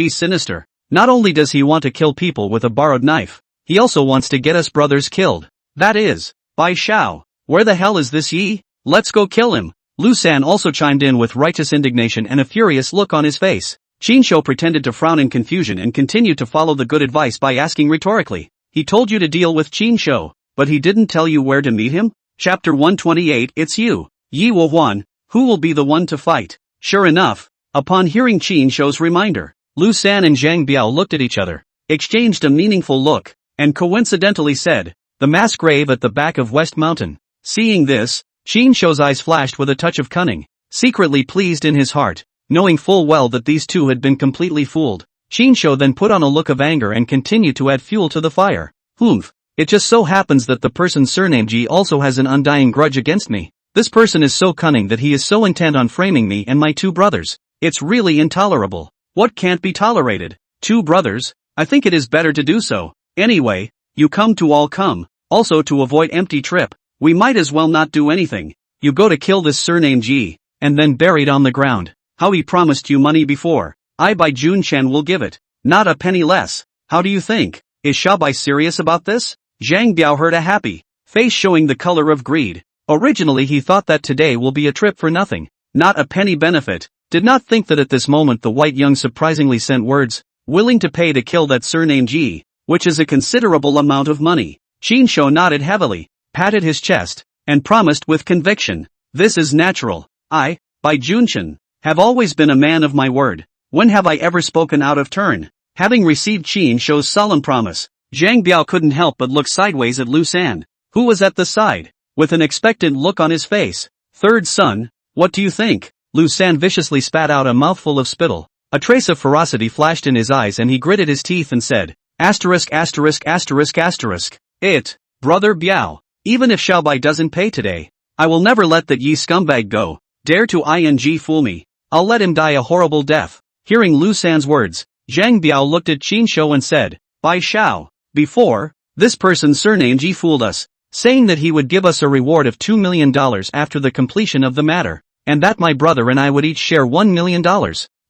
sinister. Not only does he want to kill people with a borrowed knife, he also wants to get us brothers killed. That is, Bai Xiao, where the hell is this Yi? Let's go kill him. Lu San also chimed in with righteous indignation and a furious look on his face. Qin Shou pretended to frown in confusion and continued to follow the good advice by asking rhetorically, "He told you to deal with Qin Shou, but he didn't tell you where to meet him?" Chapter 128. It's you, Yi Wan, who will be the one to fight. Sure enough, upon hearing Qin Shou's reminder, Lu San and Zhang Biao looked at each other, exchanged a meaningful look, and coincidentally said, "The mass grave at the back of West Mountain." Seeing this, Qin Shou's eyes flashed with a touch of cunning, secretly pleased in his heart, knowing full well that these two had been completely fooled. Qin Shou then put on a look of anger and continued to add fuel to the fire. "Humph, it just so happens that the person surnamed Ji also has an undying grudge against me. This person is so cunning that he is so intent on framing me and my two brothers. It's really intolerable. What can't be tolerated? Two brothers? I think it is better to do so. Anyway, you come to all come. Also to avoid empty trip, we might as well not do anything. You go to kill this surnamed Ji, and then buried on the ground. How he promised you money before. I by Jun Chen will give it. Not a penny less. How do you think? Is Xiaobai serious about this?" Zhang Biao heard a happy face showing the color of greed. Originally he thought that today will be a trip for nothing. Not a penny benefit. Did not think that at this moment the white young surprisingly sent words, willing to pay to kill that surnamed Ji, which is a considerable amount of money. Qin Shou nodded heavily, patted his chest, and promised with conviction, "This is natural. I, by Junchen, have always been a man of my word. When have I ever spoken out of turn?" Having received Qin Shou's solemn promise, Zhang Biao couldn't help but look sideways at Lu San, who was at the side, with an expectant look on his face. "Third son, what do you think?" Lu San viciously spat out a mouthful of spittle. A trace of ferocity flashed in his eyes and he gritted his teeth and said, "Asterisk asterisk asterisk asterisk. It, brother Biao, even if Xiaobai doesn't pay today, I will never let that Yi scumbag go. Dare to fool me. I'll let him die a horrible death. Hearing Lu San's words, Zhang Biao looked at Qin Shou and said, Bai Shao. Before, this person's surname Ji fooled us, saying that he would give us a reward of $2 million after the completion of the matter, and that my brother and I would each share $1 million.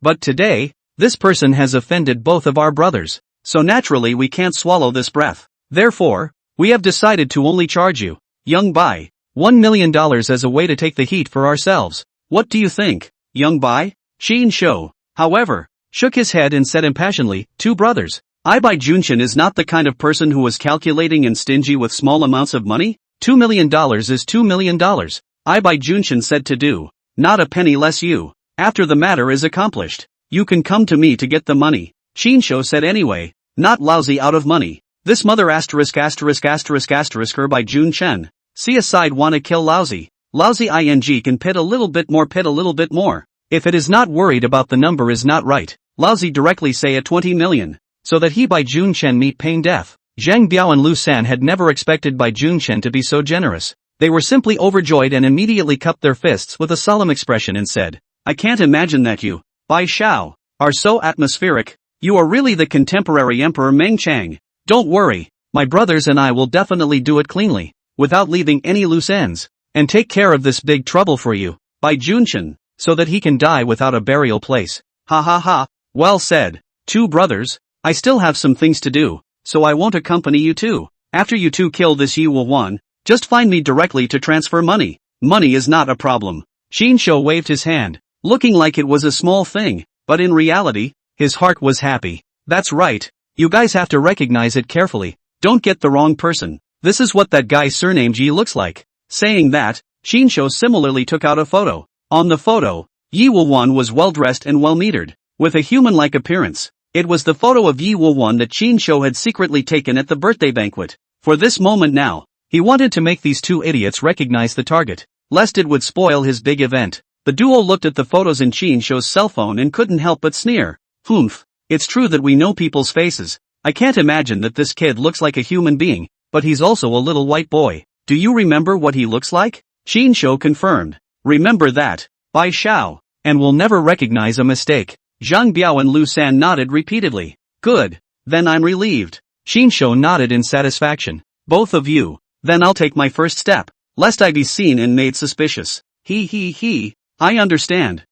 But today, this person has offended both of our brothers, so naturally we can't swallow this breath. Therefore, we have decided to only charge you, young Bai, $1 million as a way to take the heat for ourselves. What do you think, young Bai? Qin Shou, however, shook his head and said impassionedly, two brothers. Bai Junshin is not the kind of person who was calculating and stingy with small amounts of money. $2 million is $2 million. Bai Junshin said to do, not a penny less you. After the matter is accomplished, you can come to me to get the money. Qin Shou said anyway, not lousy out of money. This mother asterisk her by Jun Chen. See aside wanna kill lousy. Lousy ing can pit a little bit more. If it is not worried about the number is not right. Lousy directly say a 20 million. So that he Bai Jun Chen meet pain death. Zhang Biao and Lu San had never expected Bai Jun Chen to be so generous. They were simply overjoyed and immediately cupped their fists with a solemn expression and said, I can't imagine that you, Bai Shao, are so atmospheric. You are really the contemporary Emperor Meng Chang. Don't worry, my brothers and I will definitely do it cleanly, without leaving any loose ends, and take care of this big trouble for you, Bai Junchen, so that he can die without a burial place. Ha ha ha, well said, two brothers. I still have some things to do, so I won't accompany you too. After you two kill this Yi Wan, just find me directly to transfer money. Money is not a problem. Qin Shou waved his hand, looking like it was a small thing, but in reality, his heart was happy. That's right, you guys have to recognize it carefully. Don't get the wrong person. This is what that guy's surname Ji looks like. Saying that, Qin Shou similarly took out a photo. On the photo, Yi Wan was well dressed and well metered, with a human-like appearance. It was the photo of Yi Wan that Qin Shou had secretly taken at the birthday banquet. For this moment now, he wanted to make these two idiots recognize the target, lest it would spoil his big event. The duo looked at the photos in Qin Shou's cell phone and couldn't help but sneer. Humph, it's true that we know people's faces. I can't imagine that this kid looks like a human being, but he's also a little white boy. Do you remember what he looks like? Qin Shou confirmed. Remember that, Bai Shao, and will never recognize a mistake. Zhang Biao and Lu San nodded repeatedly. Good, then I'm relieved. Qin Shou nodded in satisfaction. Both of you, then I'll take my first step, lest I be seen and made suspicious. He. I understand.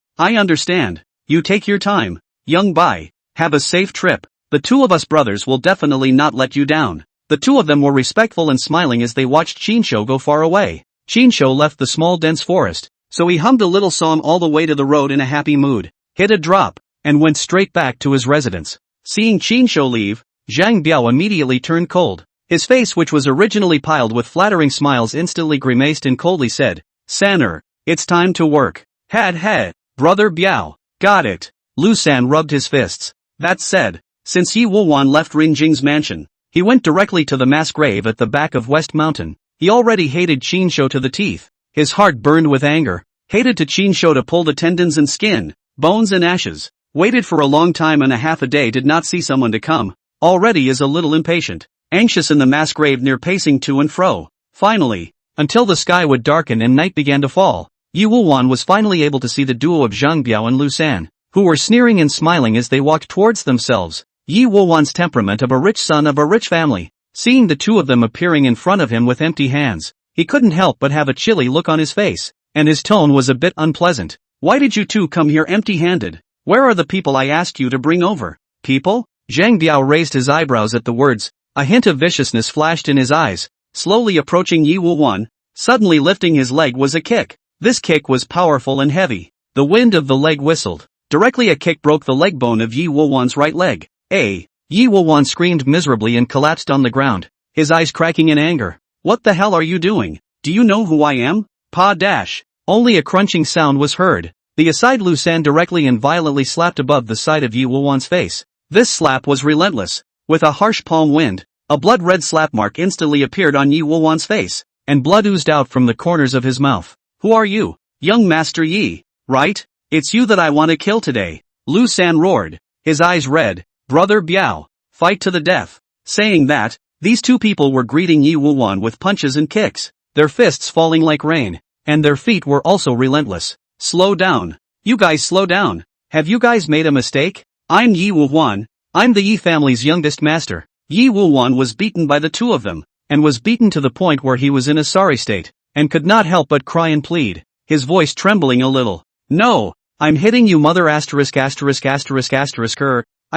You take your time, young Bai. Have a safe trip. The two of us brothers will definitely not let you down. The two of them were respectful and smiling as they watched Qin Shou go far away. Qin Shou left the small dense forest, so he hummed a little song all the way to the road in a happy mood, hit a drop, and went straight back to his residence. Seeing Qin Shou leave, Zhang Biao immediately turned cold. His face, which was originally piled with flattering smiles, instantly grimaced and coldly said, Sanner, it's time to work. Had, brother Biao. Got it. Lu San rubbed his fists. That said, since Yi Wan left Rinjing's mansion, he went directly to the mass grave at the back of West Mountain. He already hated Qin Shou to the teeth. His heart burned with anger. Hated to Qin Shou to pull the tendons and skin, bones and ashes. Waited for a long time and a half a day, did not see someone to come. Already is a little impatient. Anxious in the mass grave near, pacing to and fro. Finally, until the sky would darken and night began to fall, Yi Wan was finally able to see the duo of Zhang Biao and Lu San, who were sneering and smiling as they walked towards themselves. Yi Wan's temperament of a rich son of a rich family. Seeing the two of them appearing in front of him with empty hands, he couldn't help but have a chilly look on his face, and his tone was a bit unpleasant. Why did you two come here empty-handed? Where are the people I asked you to bring over? People? Zhang Biao raised his eyebrows at the words. A hint of viciousness flashed in his eyes. Slowly approaching Yi Wan, suddenly lifting his leg was a kick. This kick was powerful and heavy. The wind of the leg whistled. Directly a kick broke the leg bone of Yi Wan's right leg. Yi Wan screamed miserably and collapsed on the ground, his eyes cracking in anger. What the hell are you doing? Do you know who I am? Pa dash. Only a crunching sound was heard. The aside Lu San directly and violently slapped above the side of Yi Wan's face. This slap was relentless. With a harsh palm wind, a blood-red slap mark instantly appeared on Yi Wan's face, and blood oozed out from the corners of his mouth. Who are you? Young Master Yi, right? It's you that I want to kill today. Lu San roared, his eyes red. Brother Biao, fight to the death. Saying that, these two people were greeting Yi Wan with punches and kicks, their fists falling like rain, and their feet were also relentless. Slow down. You guys slow down. Have you guys made a mistake? I'm Yi Wuhuan. I'm the Yi family's youngest master. Yi Wuhuan was beaten by the two of them, and was beaten to the point where he was in a sorry state, and could not help but cry and plead, his voice trembling a little. No, I'm hitting you mother I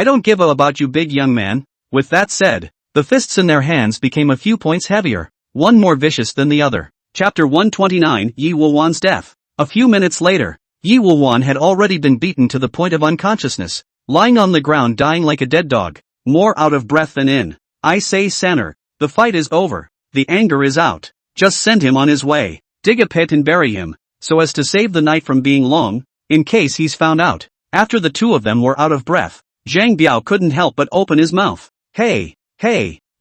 don't give a about you big young man. With that said, the fists in their hands became a few points heavier, one more vicious than the other. Chapter 129, Yi Wuhuan's death. A few minutes later, Yi Wuhuan had already been beaten to the point of unconsciousness, lying on the ground dying like a dead dog, more out of breath than in. I say Sanner, the fight is over, the anger is out, just send him on his way, dig a pit and bury him, so as to save the night from being long, in case he's found out. After the two of them were out of breath, Zhang Biao couldn't help but open his mouth. Hey,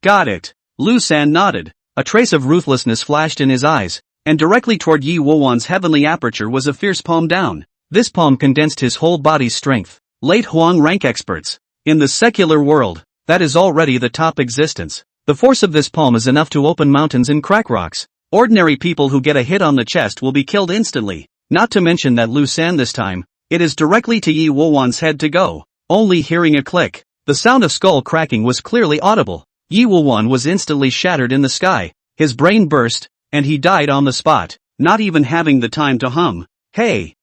got it. Lu San nodded, a trace of ruthlessness flashed in his eyes, and directly toward Yi Wuhuan's heavenly aperture was a fierce palm down. This palm condensed his whole body's strength. Late Huang rank experts. In the secular world, that is already the top existence. The force of this palm is enough to open mountains and crack rocks. Ordinary people who get a hit on the chest will be killed instantly. Not to mention that Lu San this time, it is directly to Yi Wuhuan's head to go. Only hearing a click, the sound of skull cracking was clearly audible. Yi Wuhuan was instantly shattered in the sky. His brain burst, and he died on the spot, not even having the time to hum. Hey,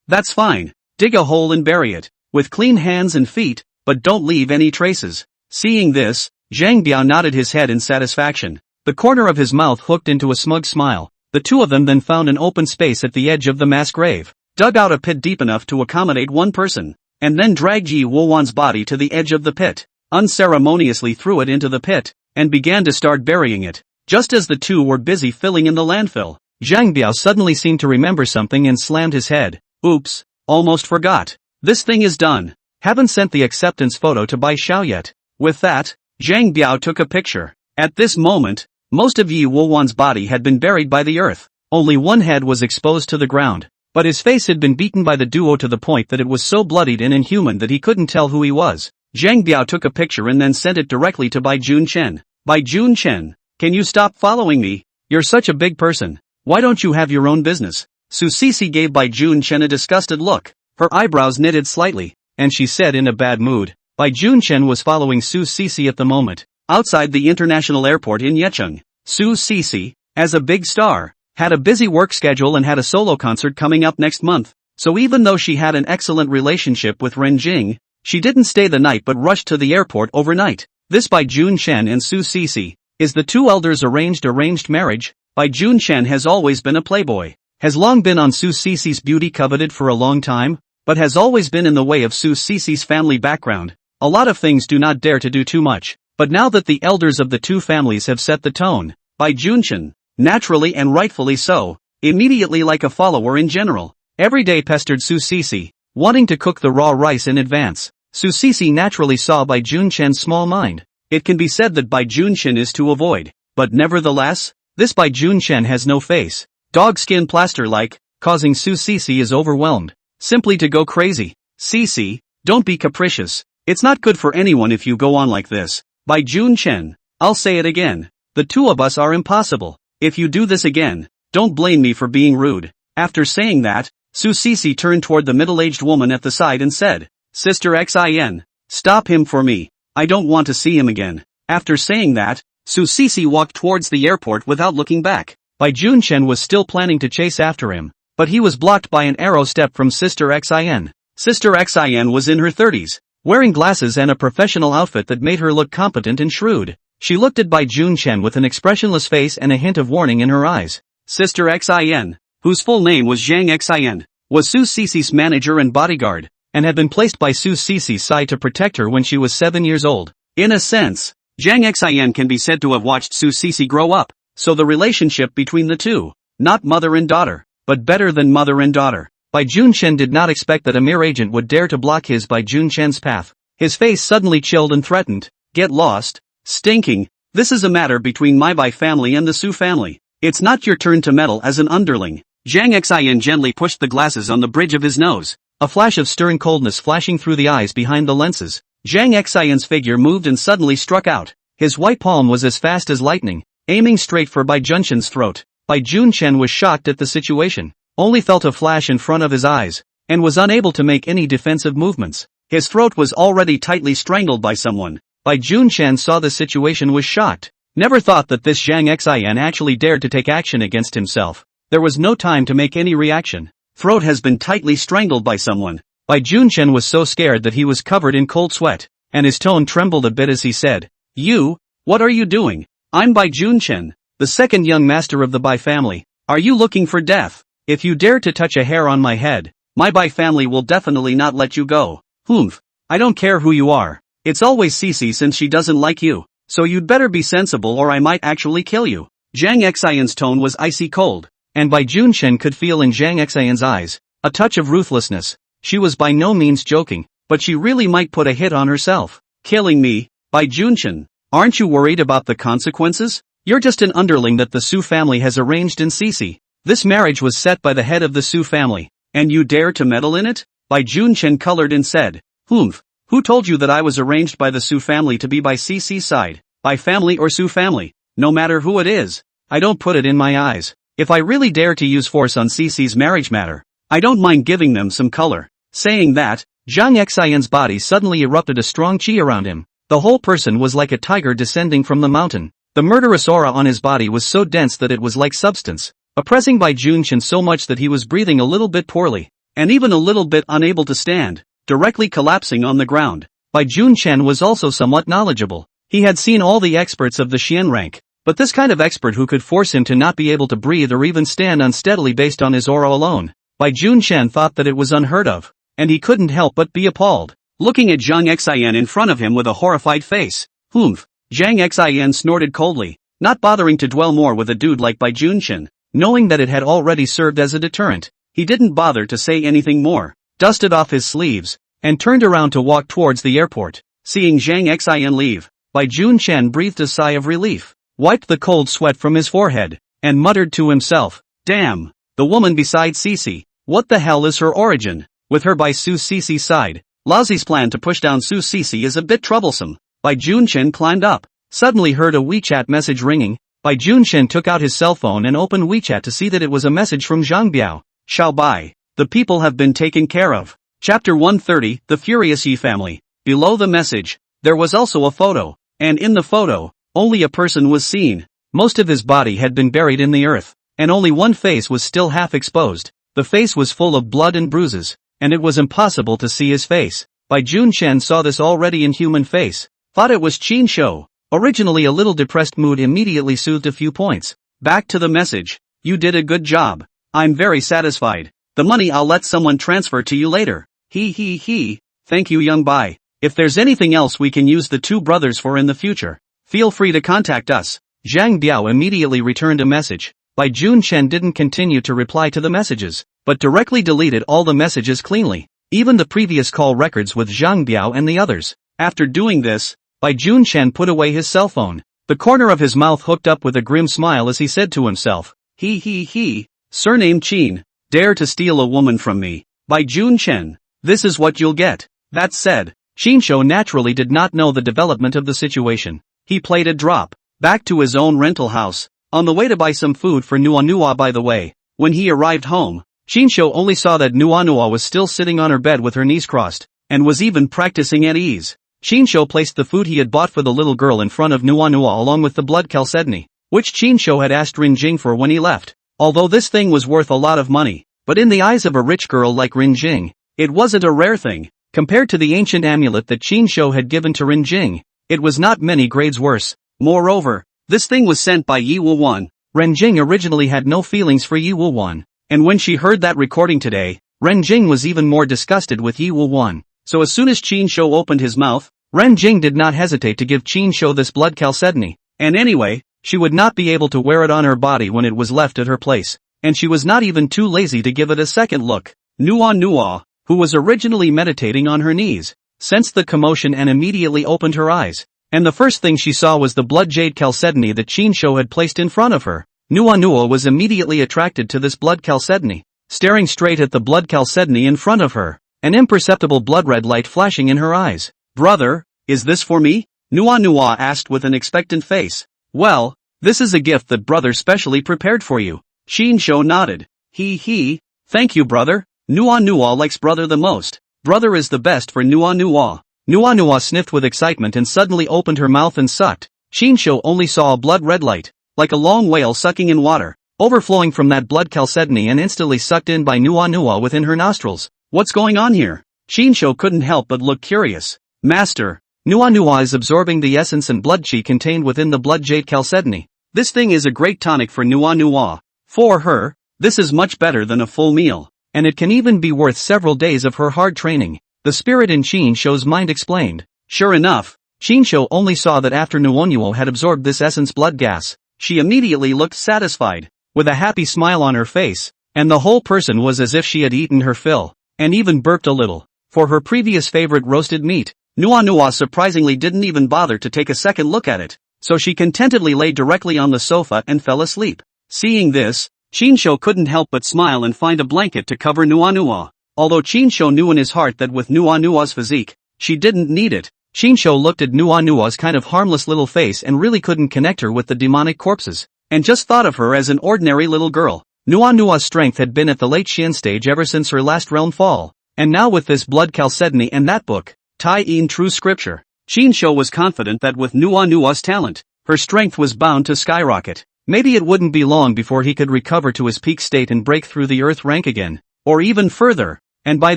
that's fine. Dig a hole and bury it, with clean hands and feet, but don't leave any traces. Seeing this, Zhang Biao nodded his head in satisfaction. The corner of his mouth hooked into a smug smile. The two of them then found an open space at the edge of the mass grave, dug out a pit deep enough to accommodate one person, and then dragged Yi Wuhuan's body to the edge of the pit, unceremoniously threw it into the pit, and began to start burying it. Just as the two were busy filling in the landfill, Zhang Biao suddenly seemed to remember something and slammed his head. Oops, almost forgot. This thing is done. Haven't sent the acceptance photo to Bai Xiao yet. With that, Zhang Biao took a picture. At this moment, most of Yi Wuhuan's body had been buried by the earth. Only one head was exposed to the ground, but his face had been beaten by the duo to the point that it was so bloodied and inhuman that he couldn't tell who he was. Zhang Biao took a picture and then sent it directly to Bai Junchen. Bai Junchen, can you stop following me? You're such a big person. Why don't you have your own business? Su Sisi gave Bai Junchen a disgusted look. Her eyebrows knitted slightly, and she said in a bad mood. Bai Junchen was following Su Sisi at the moment, outside the international airport in Yecheng. Su Sisi, as a big star, had a busy work schedule and had a solo concert coming up next month, so even though she had an excellent relationship with Ren Jing, she didn't stay the night but rushed to the airport overnight. This Bai Junchen and Su Sisi is the two elders' arranged marriage. Bai Junchen has always been a playboy, has long been on Su Sisi's beauty coveted for a long time, but has always been in the way of Su Sisi's family background. A lot of things do not dare to do too much, but now that the elders of the two families have set the tone, Bai Junchen, naturally and rightfully so, immediately like a follower in general, every day pestered Su Sisi, wanting to cook the raw rice in advance. Su Sisi naturally saw Bai Junchen's small mind. It can be said that Bai Junchen is to avoid, but nevertheless, this Bai Junchen has no face, dog skin plaster-like, causing Su Sisi is overwhelmed, simply to go crazy. Sisi, don't be capricious. It's not good for anyone if you go on like this. Bai Junchen, I'll say it again. The two of us are impossible. If you do this again, don't blame me for being rude. After saying that, Su Sisi turned toward the middle-aged woman at the side and said, Sister Xin, stop him for me. I don't want to see him again. After saying that, Su Sisi walked towards the airport without looking back. Bai Junchen was still planning to chase after him, but he was blocked by an arrow step from Sister Xin. Sister Xin was in her 30s, wearing glasses and a professional outfit that made her look competent and shrewd. She looked at Bai Junchen with an expressionless face and a hint of warning in her eyes. Sister Xin, whose full name was Zhang Xin, was Su Sisi's manager and bodyguard, and had been placed by Su Sisi's side to protect her when she was 7 years old. In a sense, Zhang Xin can be said to have watched Su Sisi grow up, so the relationship between the two, not mother and daughter, but better than mother and daughter. Bai Junchen did not expect that a mere agent would dare to block his Bai Junchen's path. His face suddenly chilled and threatened, get lost, stinking, this is a matter between my Bai family and the Su family. It's not your turn to meddle as an underling. Zhang Xin gently pushed the glasses on the bridge of his nose, a flash of stern coldness flashing through the eyes behind the lenses. Zhang Xion's figure moved and suddenly struck out. His white palm was as fast as lightning, aiming straight for Bai Junchen's throat. Bai Junchen was shocked at the situation, only felt a flash in front of his eyes, and was unable to make any defensive movements. His throat was already tightly strangled by someone. Bai Junchen saw the situation was shocked. Never thought that this Zhang Xian actually dared to take action against himself. There was no time to make any reaction. Throat has been tightly strangled by someone. Bai Junchen was so scared that he was covered in cold sweat, and his tone trembled a bit as he said, "You, what are you doing? I'm Bai Junchen, the second young master of the Bai family. Are you looking for death? If you dare to touch a hair on my head, my Bai family will definitely not let you go. Humph. I don't care who you are. It's always Cece since she doesn't like you. So you'd better be sensible or I might actually kill you." Zhang Xian's tone was icy cold, and Bai Junchen could feel in Zhang Xian's eyes a touch of ruthlessness. She was by no means joking, but she really might put a hit on herself. "Killing me, Bai Junchen? Aren't you worried about the consequences? You're just an underling that the Su family has arranged in Cece. This marriage was set by the head of the Su family, and you dare to meddle in it?" Bai Junchen colored and said, "Humph. Who told you that I was arranged by the Su family to be by Cece's side? By family or Su family, no matter who it is, I don't put it in my eyes. If I really dare to use force on Cece's marriage matter, I don't mind giving them some color." Saying that, Zhang Xian's body suddenly erupted a strong chi around him. The whole person was like a tiger descending from the mountain. The murderous aura on his body was so dense that it was like substance, oppressing Bai Junchen so much that he was breathing a little bit poorly, and even a little bit unable to stand, directly collapsing on the ground. Bai Junchen was also somewhat knowledgeable. He had seen all the experts of the Xian rank, but this kind of expert who could force him to not be able to breathe or even stand unsteadily based on his aura alone. Bai Junchen thought that it was unheard of, and he couldn't help but be appalled, looking at Zhang Xian in front of him with a horrified face. "Humph." Zhang Xian snorted coldly, not bothering to dwell more with a dude like Bai Junchen, knowing that it had already served as a deterrent. He didn't bother to say anything more, dusted off his sleeves, and turned around to walk towards the airport. Seeing Zhang Xian leave, Bai Junchen breathed a sigh of relief, wiped the cold sweat from his forehead, and muttered to himself, "Damn, the woman beside Cece, what the hell is her origin?" With her by Su Cece's side, Laozi's plan to push down Su Cece is a bit troublesome. Bai Junchen climbed up, suddenly heard a WeChat message ringing. Bai Junchen took out his cell phone and opened WeChat to see that it was a message from Zhang Biao. "Xiao Bai, the people have been taken care of." Chapter 130, The Furious Yi Family. Below the message, there was also a photo, and in the photo, only a person was seen. Most of his body had been buried in the earth, and only one face was still half exposed. The face was full of blood and bruises, and it was impossible to see his face. Bai Junchen saw this already in human face, thought it was Qin Shou. Originally a little depressed mood immediately soothed a few points. Back to the message. "You did a good job. I'm very satisfied. The money I'll let someone transfer to you later. He. Thank you, young Bai. If there's anything else we can use the two brothers for in the future, feel free to contact us." Zhang Biao immediately returned a message. Bai Junchen didn't continue to reply to the messages, but directly deleted all the messages cleanly, even the previous call records with Zhang Biao and the others. After doing this, Bai Junchen put away his cell phone. The corner of his mouth hooked up with a grim smile as he said to himself, He. Surname Qin, dare to steal a woman from me. Bai Junchen. This is what you'll get." That said, Qin Shou naturally did not know the development of the situation. He played it drop, back to his own rental house, on the way to buy some food for Nua. By the way, when he arrived home, Qin Shou only saw that Nua was still sitting on her bed with her knees crossed, and was even practicing at ease. Qin Shou placed the food he had bought for the little girl in front of Nua along with the blood chalcedony, which Qin Shou had asked Rin Jing for when he left. Although this thing was worth a lot of money, but in the eyes of a rich girl like Rin Jing, it wasn't a rare thing. Compared to the ancient amulet that Qin Shou had given to Rin Jing, it was not many grades worse. Moreover, this thing was sent by Yi Wuwan. Ren Jing originally had no feelings for Yi Wuwan, and when she heard that recording today, Ren Jing was even more disgusted with Yi Wuwan. So as soon as Qin Shou opened his mouth, Ren Jing did not hesitate to give Qin Shou this blood chalcedony, and anyway, she would not be able to wear it on her body when it was left at her place, and she was not even too lazy to give it a second look. Nua, who was originally meditating on her knees, sensed the commotion and immediately opened her eyes, and the first thing she saw was the blood jade chalcedony that Qin Shou had placed in front of her. Nua was immediately attracted to this blood chalcedony, staring straight at the blood chalcedony in front of her, an imperceptible blood red light flashing in her eyes. "Brother, is this for me?" Nua asked with an expectant face. "Well, this is a gift that brother specially prepared for you." Qin Shou nodded. He, thank you brother." Nua Nua likes brother the most. Brother is the best for Nua Nua. Nua Nua sniffed with excitement and suddenly opened her mouth and sucked. Shinsho only saw a blood-red light, like a long whale sucking in water, overflowing from that blood chalcedony and instantly sucked in by Nua Nua within her nostrils. What's going on here? Shinsho couldn't help but look curious. Master, Nua Nua is absorbing the essence and blood chi contained within the blood jade chalcedony. This thing is a great tonic for Nua Nua. For her, this is much better than a full meal, and it can even be worth several days of her hard training. The spirit in Shinsho's mind explained. Sure enough, Shinsho only saw that after Nuonuo had absorbed this essence blood gas, she immediately looked satisfied, with a happy smile on her face, and the whole person was as if she had eaten her fill, and even burped a little. For her previous favorite roasted meat, Nua Nua surprisingly didn't even bother to take a second look at it, so she contentedly lay directly on the sofa and fell asleep. Seeing this, Shinsho couldn't help but smile and find a blanket to cover Nua Nua. Although Shinsho knew in his heart that with Nua Nua's physique, she didn't need it, Shinsho looked at Nua Nua's kind of harmless little face and really couldn't connect her with the demonic corpses, and just thought of her as an ordinary little girl. Nua Nua's strength had been at the late Xian stage ever since her last realm fall, and now with this blood chalcedony and that book, Tai-in True Scripture, Shinsho was confident that with Nua Nua's talent, her strength was bound to skyrocket. Maybe it wouldn't be long before he could recover to his peak state and break through the earth rank again, or even further, and by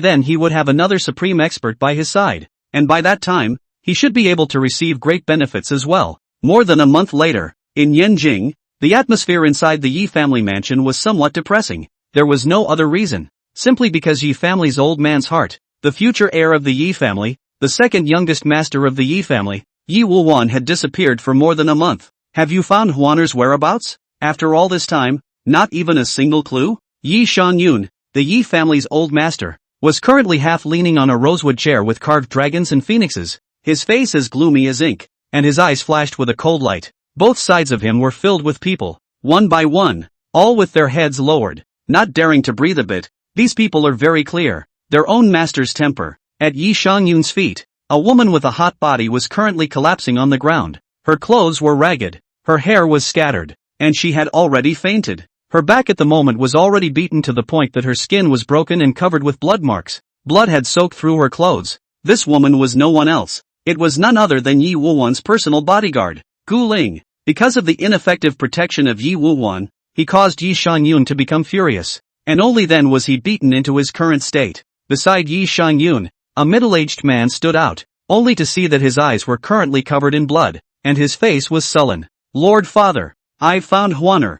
then he would have another supreme expert by his side, and by that time, he should be able to receive great benefits as well. More than a month later, in Yanjing, the atmosphere inside the Yi family mansion was somewhat depressing. There was no other reason, simply because Yi family's old man's heart, the future heir of the Yi family, the second youngest master of the Yi family, Yi Wuwan had disappeared for more than a month. Have you found Huaner's whereabouts? After all this time, not even a single clue? Yi Shangyun, the Yi family's old master, was currently half leaning on a rosewood chair with carved dragons and phoenixes, his face as gloomy as ink, and his eyes flashed with a cold light. Both sides of him were filled with people, one by one, all with their heads lowered, not daring to breathe a bit. These people are very clear, their own master's temper. At Yi Shangyun's feet, a woman with a hot body was currently collapsing on the ground. Her clothes were ragged, her hair was scattered, and she had already fainted. Her back at the moment was already beaten to the point that her skin was broken and covered with blood marks. Blood had soaked through her clothes. This woman was no one else. It was none other than Yi Wuwan's personal bodyguard, Gu Ling. Because of the ineffective protection of Yi Wuwan, he caused Yi Shangyun to become furious, and only then was he beaten into his current state. Beside Yi Shangyun, a middle-aged man stood out, only to see that his eyes were currently covered in blood, and his face was sullen. Lord Father, I've found Huaner.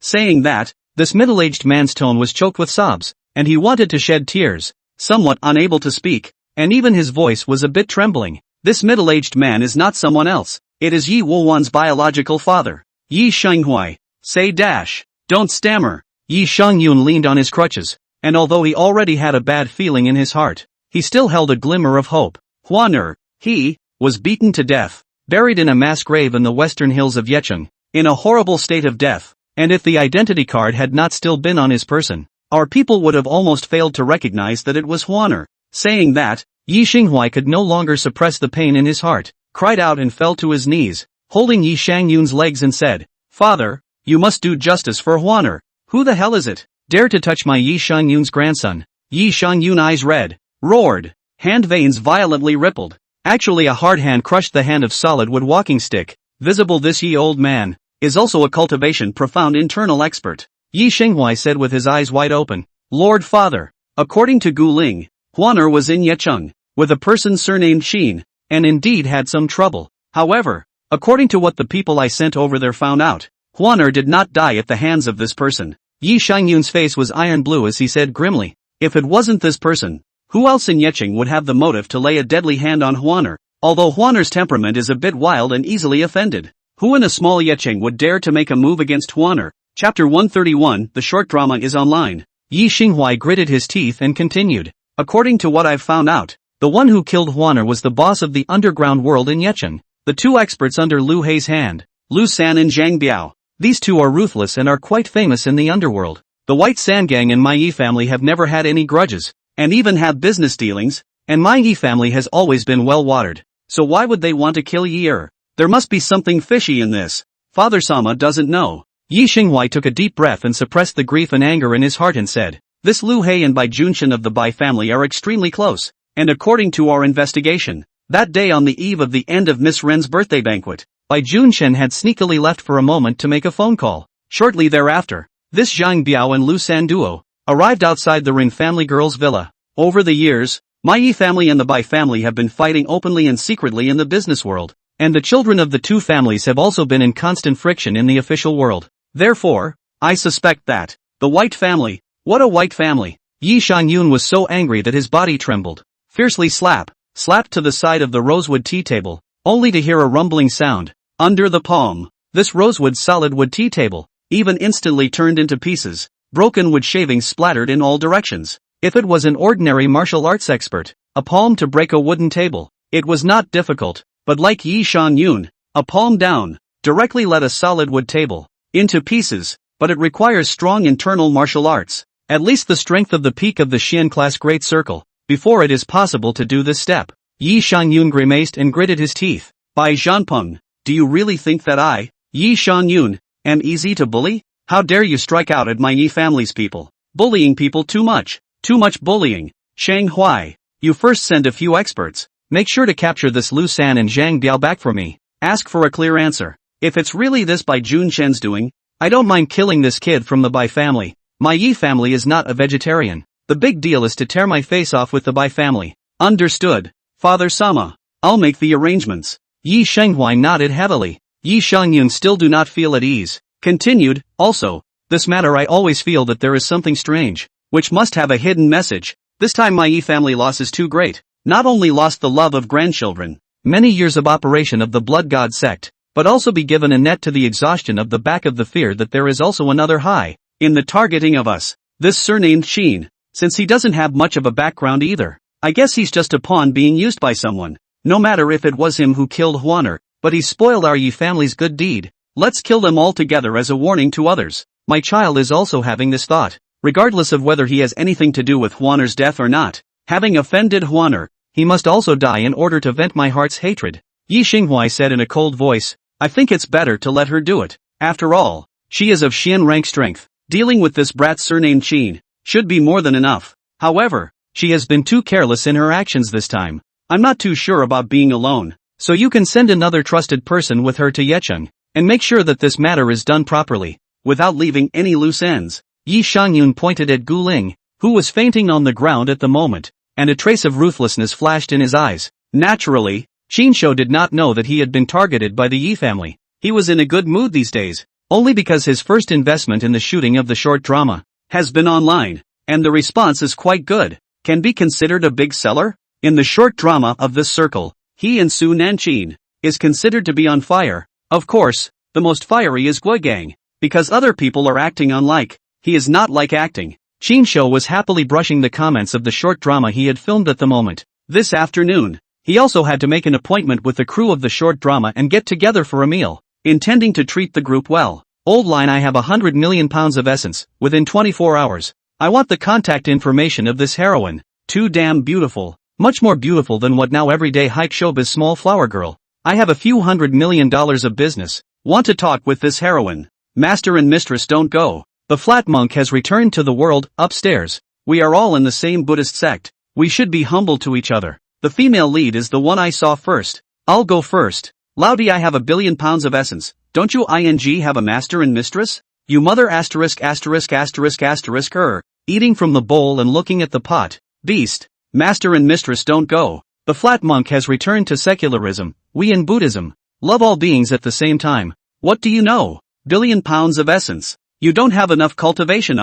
Saying that, this middle-aged man's tone was choked with sobs, and he wanted to shed tears, somewhat unable to speak, and even his voice was a bit trembling. This middle-aged man is not someone else, it is Yi Wuwan's biological father, Yi Shenghui. Say dash, don't stammer. Yi Shangyun leaned on his crutches, and although he already had a bad feeling in his heart, he still held a glimmer of hope. Huaner, he, was beaten to death, buried in a mass grave in the western hills of Yecheng, in a horrible state of death, and if the identity card had not still been on his person, our people would have almost failed to recognize that it was Huaner. Saying that, Yi Xinghui could no longer suppress the pain in his heart, cried out and fell to his knees, holding Yi Shangyun's legs and said, Father, you must do justice for Huaner. Who the hell is it? Dare to touch my Yi Shangyun's grandson? Yi Shangyun eyes red, roared, hand veins violently rippled. Actually a hard hand crushed the hand of solid wood walking stick. Visible this Yi old man, is also a cultivation profound internal expert. Yi Xinghui said with his eyes wide open, Lord Father, according to Gu Ling, Huaner was in Yecheng, with a person surnamed Xin, and indeed had some trouble. However, according to what the people I sent over there found out, Huaner did not die at the hands of this person. Yi Shangyun's face was iron blue as he said grimly, if it wasn't this person, who else in Yecheng would have the motive to lay a deadly hand on Huaner? Although Huaner's temperament is a bit wild and easily offended, who in a small Yecheng would dare to make a move against Huaner? Chapter 131, the short drama is online. Yi Xinghui gritted his teeth and continued, according to what I've found out, the one who killed Huaner was the boss of the underground world in Yecheng, the two experts under Lu Hei's hand, Lu San and Zhang Biao. These two are ruthless and are quite famous in the underworld. The White Sand Gang and my Yi family have never had any grudges, and even have business dealings, and my Yi family has always been well watered. So why would they want to kill Yi? There must be something fishy in this. Father Sama doesn't know. Yi Xinghui took a deep breath and suppressed the grief and anger in his heart and said, This Lu Hei and Bai Junshan of the Bai family are extremely close, and according to our investigation, that day on the eve of the end of Miss Ren's birthday banquet, Bai Junshan had sneakily left for a moment to make a phone call. Shortly thereafter, this Zhang Biao and Lu San duo arrived outside the Rin family girl's villa. Over the years, my Yi family and the Bai family have been fighting openly and secretly in the business world, and the children of the two families have also been in constant friction in the official world. Therefore, I suspect that the White family, what a white family! Yi Shangyun was so angry that his body trembled. Fiercely slapped to the side of the rosewood tea table, only to hear a rumbling sound. Under the palm, this rosewood solid wood tea table, even instantly turned into pieces, broken wood shavings splattered in all directions. If it was an ordinary martial arts expert, a palm to break a wooden table, it was not difficult, but like Yi Shangyun, a palm down, directly let a solid wood table into pieces, but it requires strong internal martial arts, at least the strength of the peak of the Xian class Great Circle, before it is possible to do this step. Yi Shangyun grimaced and gritted his teeth. Bai Zhanpeng, do you really think that I, Yi Shangyun, am easy to bully? How dare you strike out at my Yi family's people? Bullying people too much bullying. Shang Huai, you first send a few experts. Make sure to capture this Lu San and Zhang Biao back for me. Ask for a clear answer. If it's really this Bai Junshan's doing, I don't mind killing this kid from the Bai family. My Yi family is not a vegetarian. The big deal is to tear my face off with the Bai family. Understood, Father Sama. I'll make the arrangements. Yi Shenghuai nodded heavily. Yi Shangyun still do not feel at ease. Continued, also, this matter I always feel that there is something strange, which must have a hidden message. This time my Yi family loss is too great. Not only lost the love of grandchildren, many years of operation of the blood god sect, but also be given a net to the exhaustion of the back of the fear that there is also another high in the targeting of us. This surnamed Sheen, since he doesn't have much of a background either. I guess he's just a pawn being used by someone. No matter if it was him who killed Huaner, but he spoiled our Yi family's good deed. Let's kill them all together as a warning to others. My child is also having this thought. Regardless of whether he has anything to do with Huaner's death or not, having offended Huaner, he must also die in order to vent my heart's hatred. Yi Xinghuai said in a cold voice, I think it's better to let her do it. After all, she is of Xian rank strength. Dealing with this brat surnamed Qin should be more than enough. However, she has been too careless in her actions this time. I'm not too sure about being alone, so you can send another trusted person with her to Yecheng, and make sure that this matter is done properly, without leaving any loose ends. Yi Shangyun pointed at Gu Ling, who was fainting on the ground at the moment, and a trace of ruthlessness flashed in his eyes. Naturally, Qin Shou did not know that he had been targeted by the Yi family. He was in a good mood these days, only because his first investment in the shooting of the short drama has been online, and the response is quite good. Can be considered a big seller? In the short drama of this circle, he and Su Nanqin is considered to be on fire. Of course, the most fiery is Guigang, because other people are acting unlike. He is not like acting. Qin Shou was happily brushing the comments of the short drama he had filmed at the moment. This afternoon, he also had to make an appointment with the crew of the short drama and get together for a meal, intending to treat the group well. Old line, I have 100 million pounds of essence, within 24 hours. I want the contact information of this heroine. Too damn beautiful. Much more beautiful than what now everyday hype showbiz small flower girl. I have a few $100 million of business. Want to talk with this heroine. Master and mistress don't go. The flat monk has returned to the world, upstairs. We are all in the same Buddhist sect. We should be humble to each other. The female lead is the one I saw first. I'll go first. Loudy, I have 1 billion pounds of essence. Don't you ing have a master and mistress? You mother asterisk. Eating from the bowl and looking at the pot. Beast. Master and mistress don't go. The flat monk has returned to secularism. We in Buddhism love all beings at the same time. What do you know? Billion pounds of essence. You don't have enough cultivation.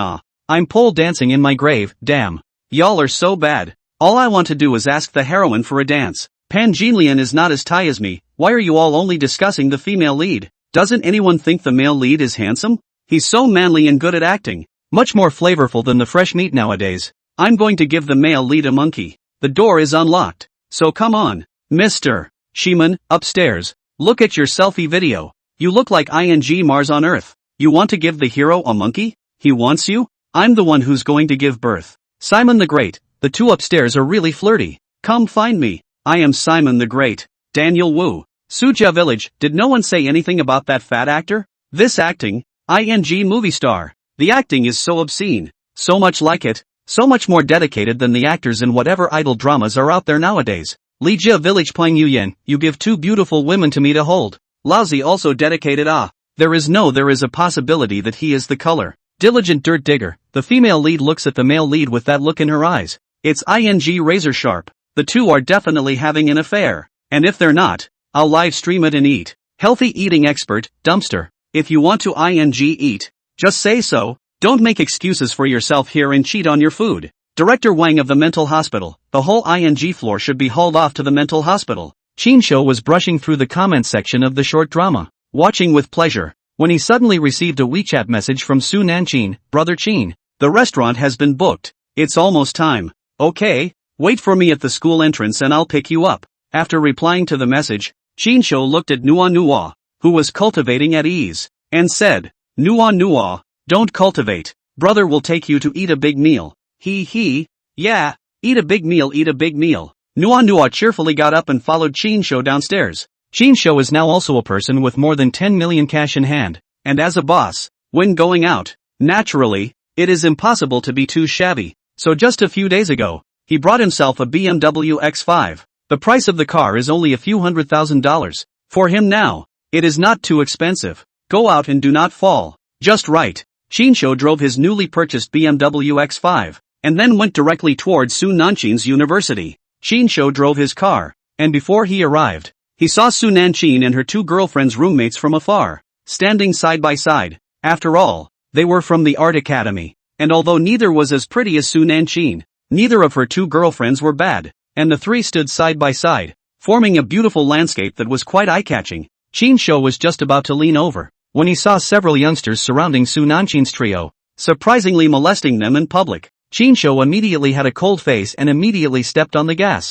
I'm pole dancing in my grave, damn. Y'all are so bad. All I want to do is ask the heroine for a dance. Pan Jinlian is not as Thai as me. Why are you all only discussing the female lead? Doesn't anyone think the male lead is handsome? He's so manly and good at acting. Much more flavorful than the fresh meat nowadays. I'm going to give the male lead a monkey. The door is unlocked. So come on. Mr. Shiman, upstairs. Look at your selfie video. You look like ing Mars on Earth. You want to give the hero a monkey? He wants you? I'm the one who's going to give birth. Simon the Great. The two upstairs are really flirty. Come find me. I am Simon the Great. Daniel Wu. Sujia Village. Did no one say anything about that fat actor? This acting, ing movie star. The acting is so obscene. So much like it, so much more dedicated than the actors in whatever idol dramas are out there nowadays. Li Jia Village Pang Yuyen, you give two beautiful women to me to hold. Laozi also dedicated there is a possibility that he is the color. Diligent dirt digger, the female lead looks at the male lead with that look in her eyes. It's ing razor sharp. The two are definitely having an affair. And if they're not, I'll live stream it and eat. Healthy eating expert, dumpster. If you want to eat, just say so. Don't make excuses for yourself here and cheat on your food. Director Wang of the mental hospital, the whole ing floor should be hauled off to the mental hospital. Qin Shou was brushing through the comment section of the short drama, watching with pleasure, when he suddenly received a WeChat message from Su Nanqin, Brother Qin. The restaurant has been booked. It's almost time. Okay, wait for me at the school entrance and I'll pick you up. After replying to the message, Qin Shou looked at Nua, who was cultivating at ease, and said, Nua, don't cultivate. Brother will take you to eat a big meal. Yeah, eat a big meal. Nua cheerfully got up and followed Qin Shou downstairs. Qin Shou is now also a person with more than 10 million cash in hand, and as a boss, when going out, naturally, it is impossible to be too shabby. So just a few days ago, he brought himself a BMW X5. The price of the car is only a few $100,000. For him now, it is not too expensive. Go out and do not fall. Just right. Qin Shou drove his newly purchased BMW X5, and then went directly towards Su Nanqin's university. Qin Shou drove his car, and before he arrived, he saw Su Nanqin and her two girlfriends roommates from afar, standing side by side. After all, they were from the art academy, and although neither was as pretty as Su Nanqin, neither of her two girlfriends were bad, and the three stood side by side, forming a beautiful landscape that was quite eye-catching. Qin Shou was just about to lean over, when he saw several youngsters surrounding Su Nanqin's trio, surprisingly molesting them in public. Qin Shou immediately had a cold face and immediately stepped on the gas.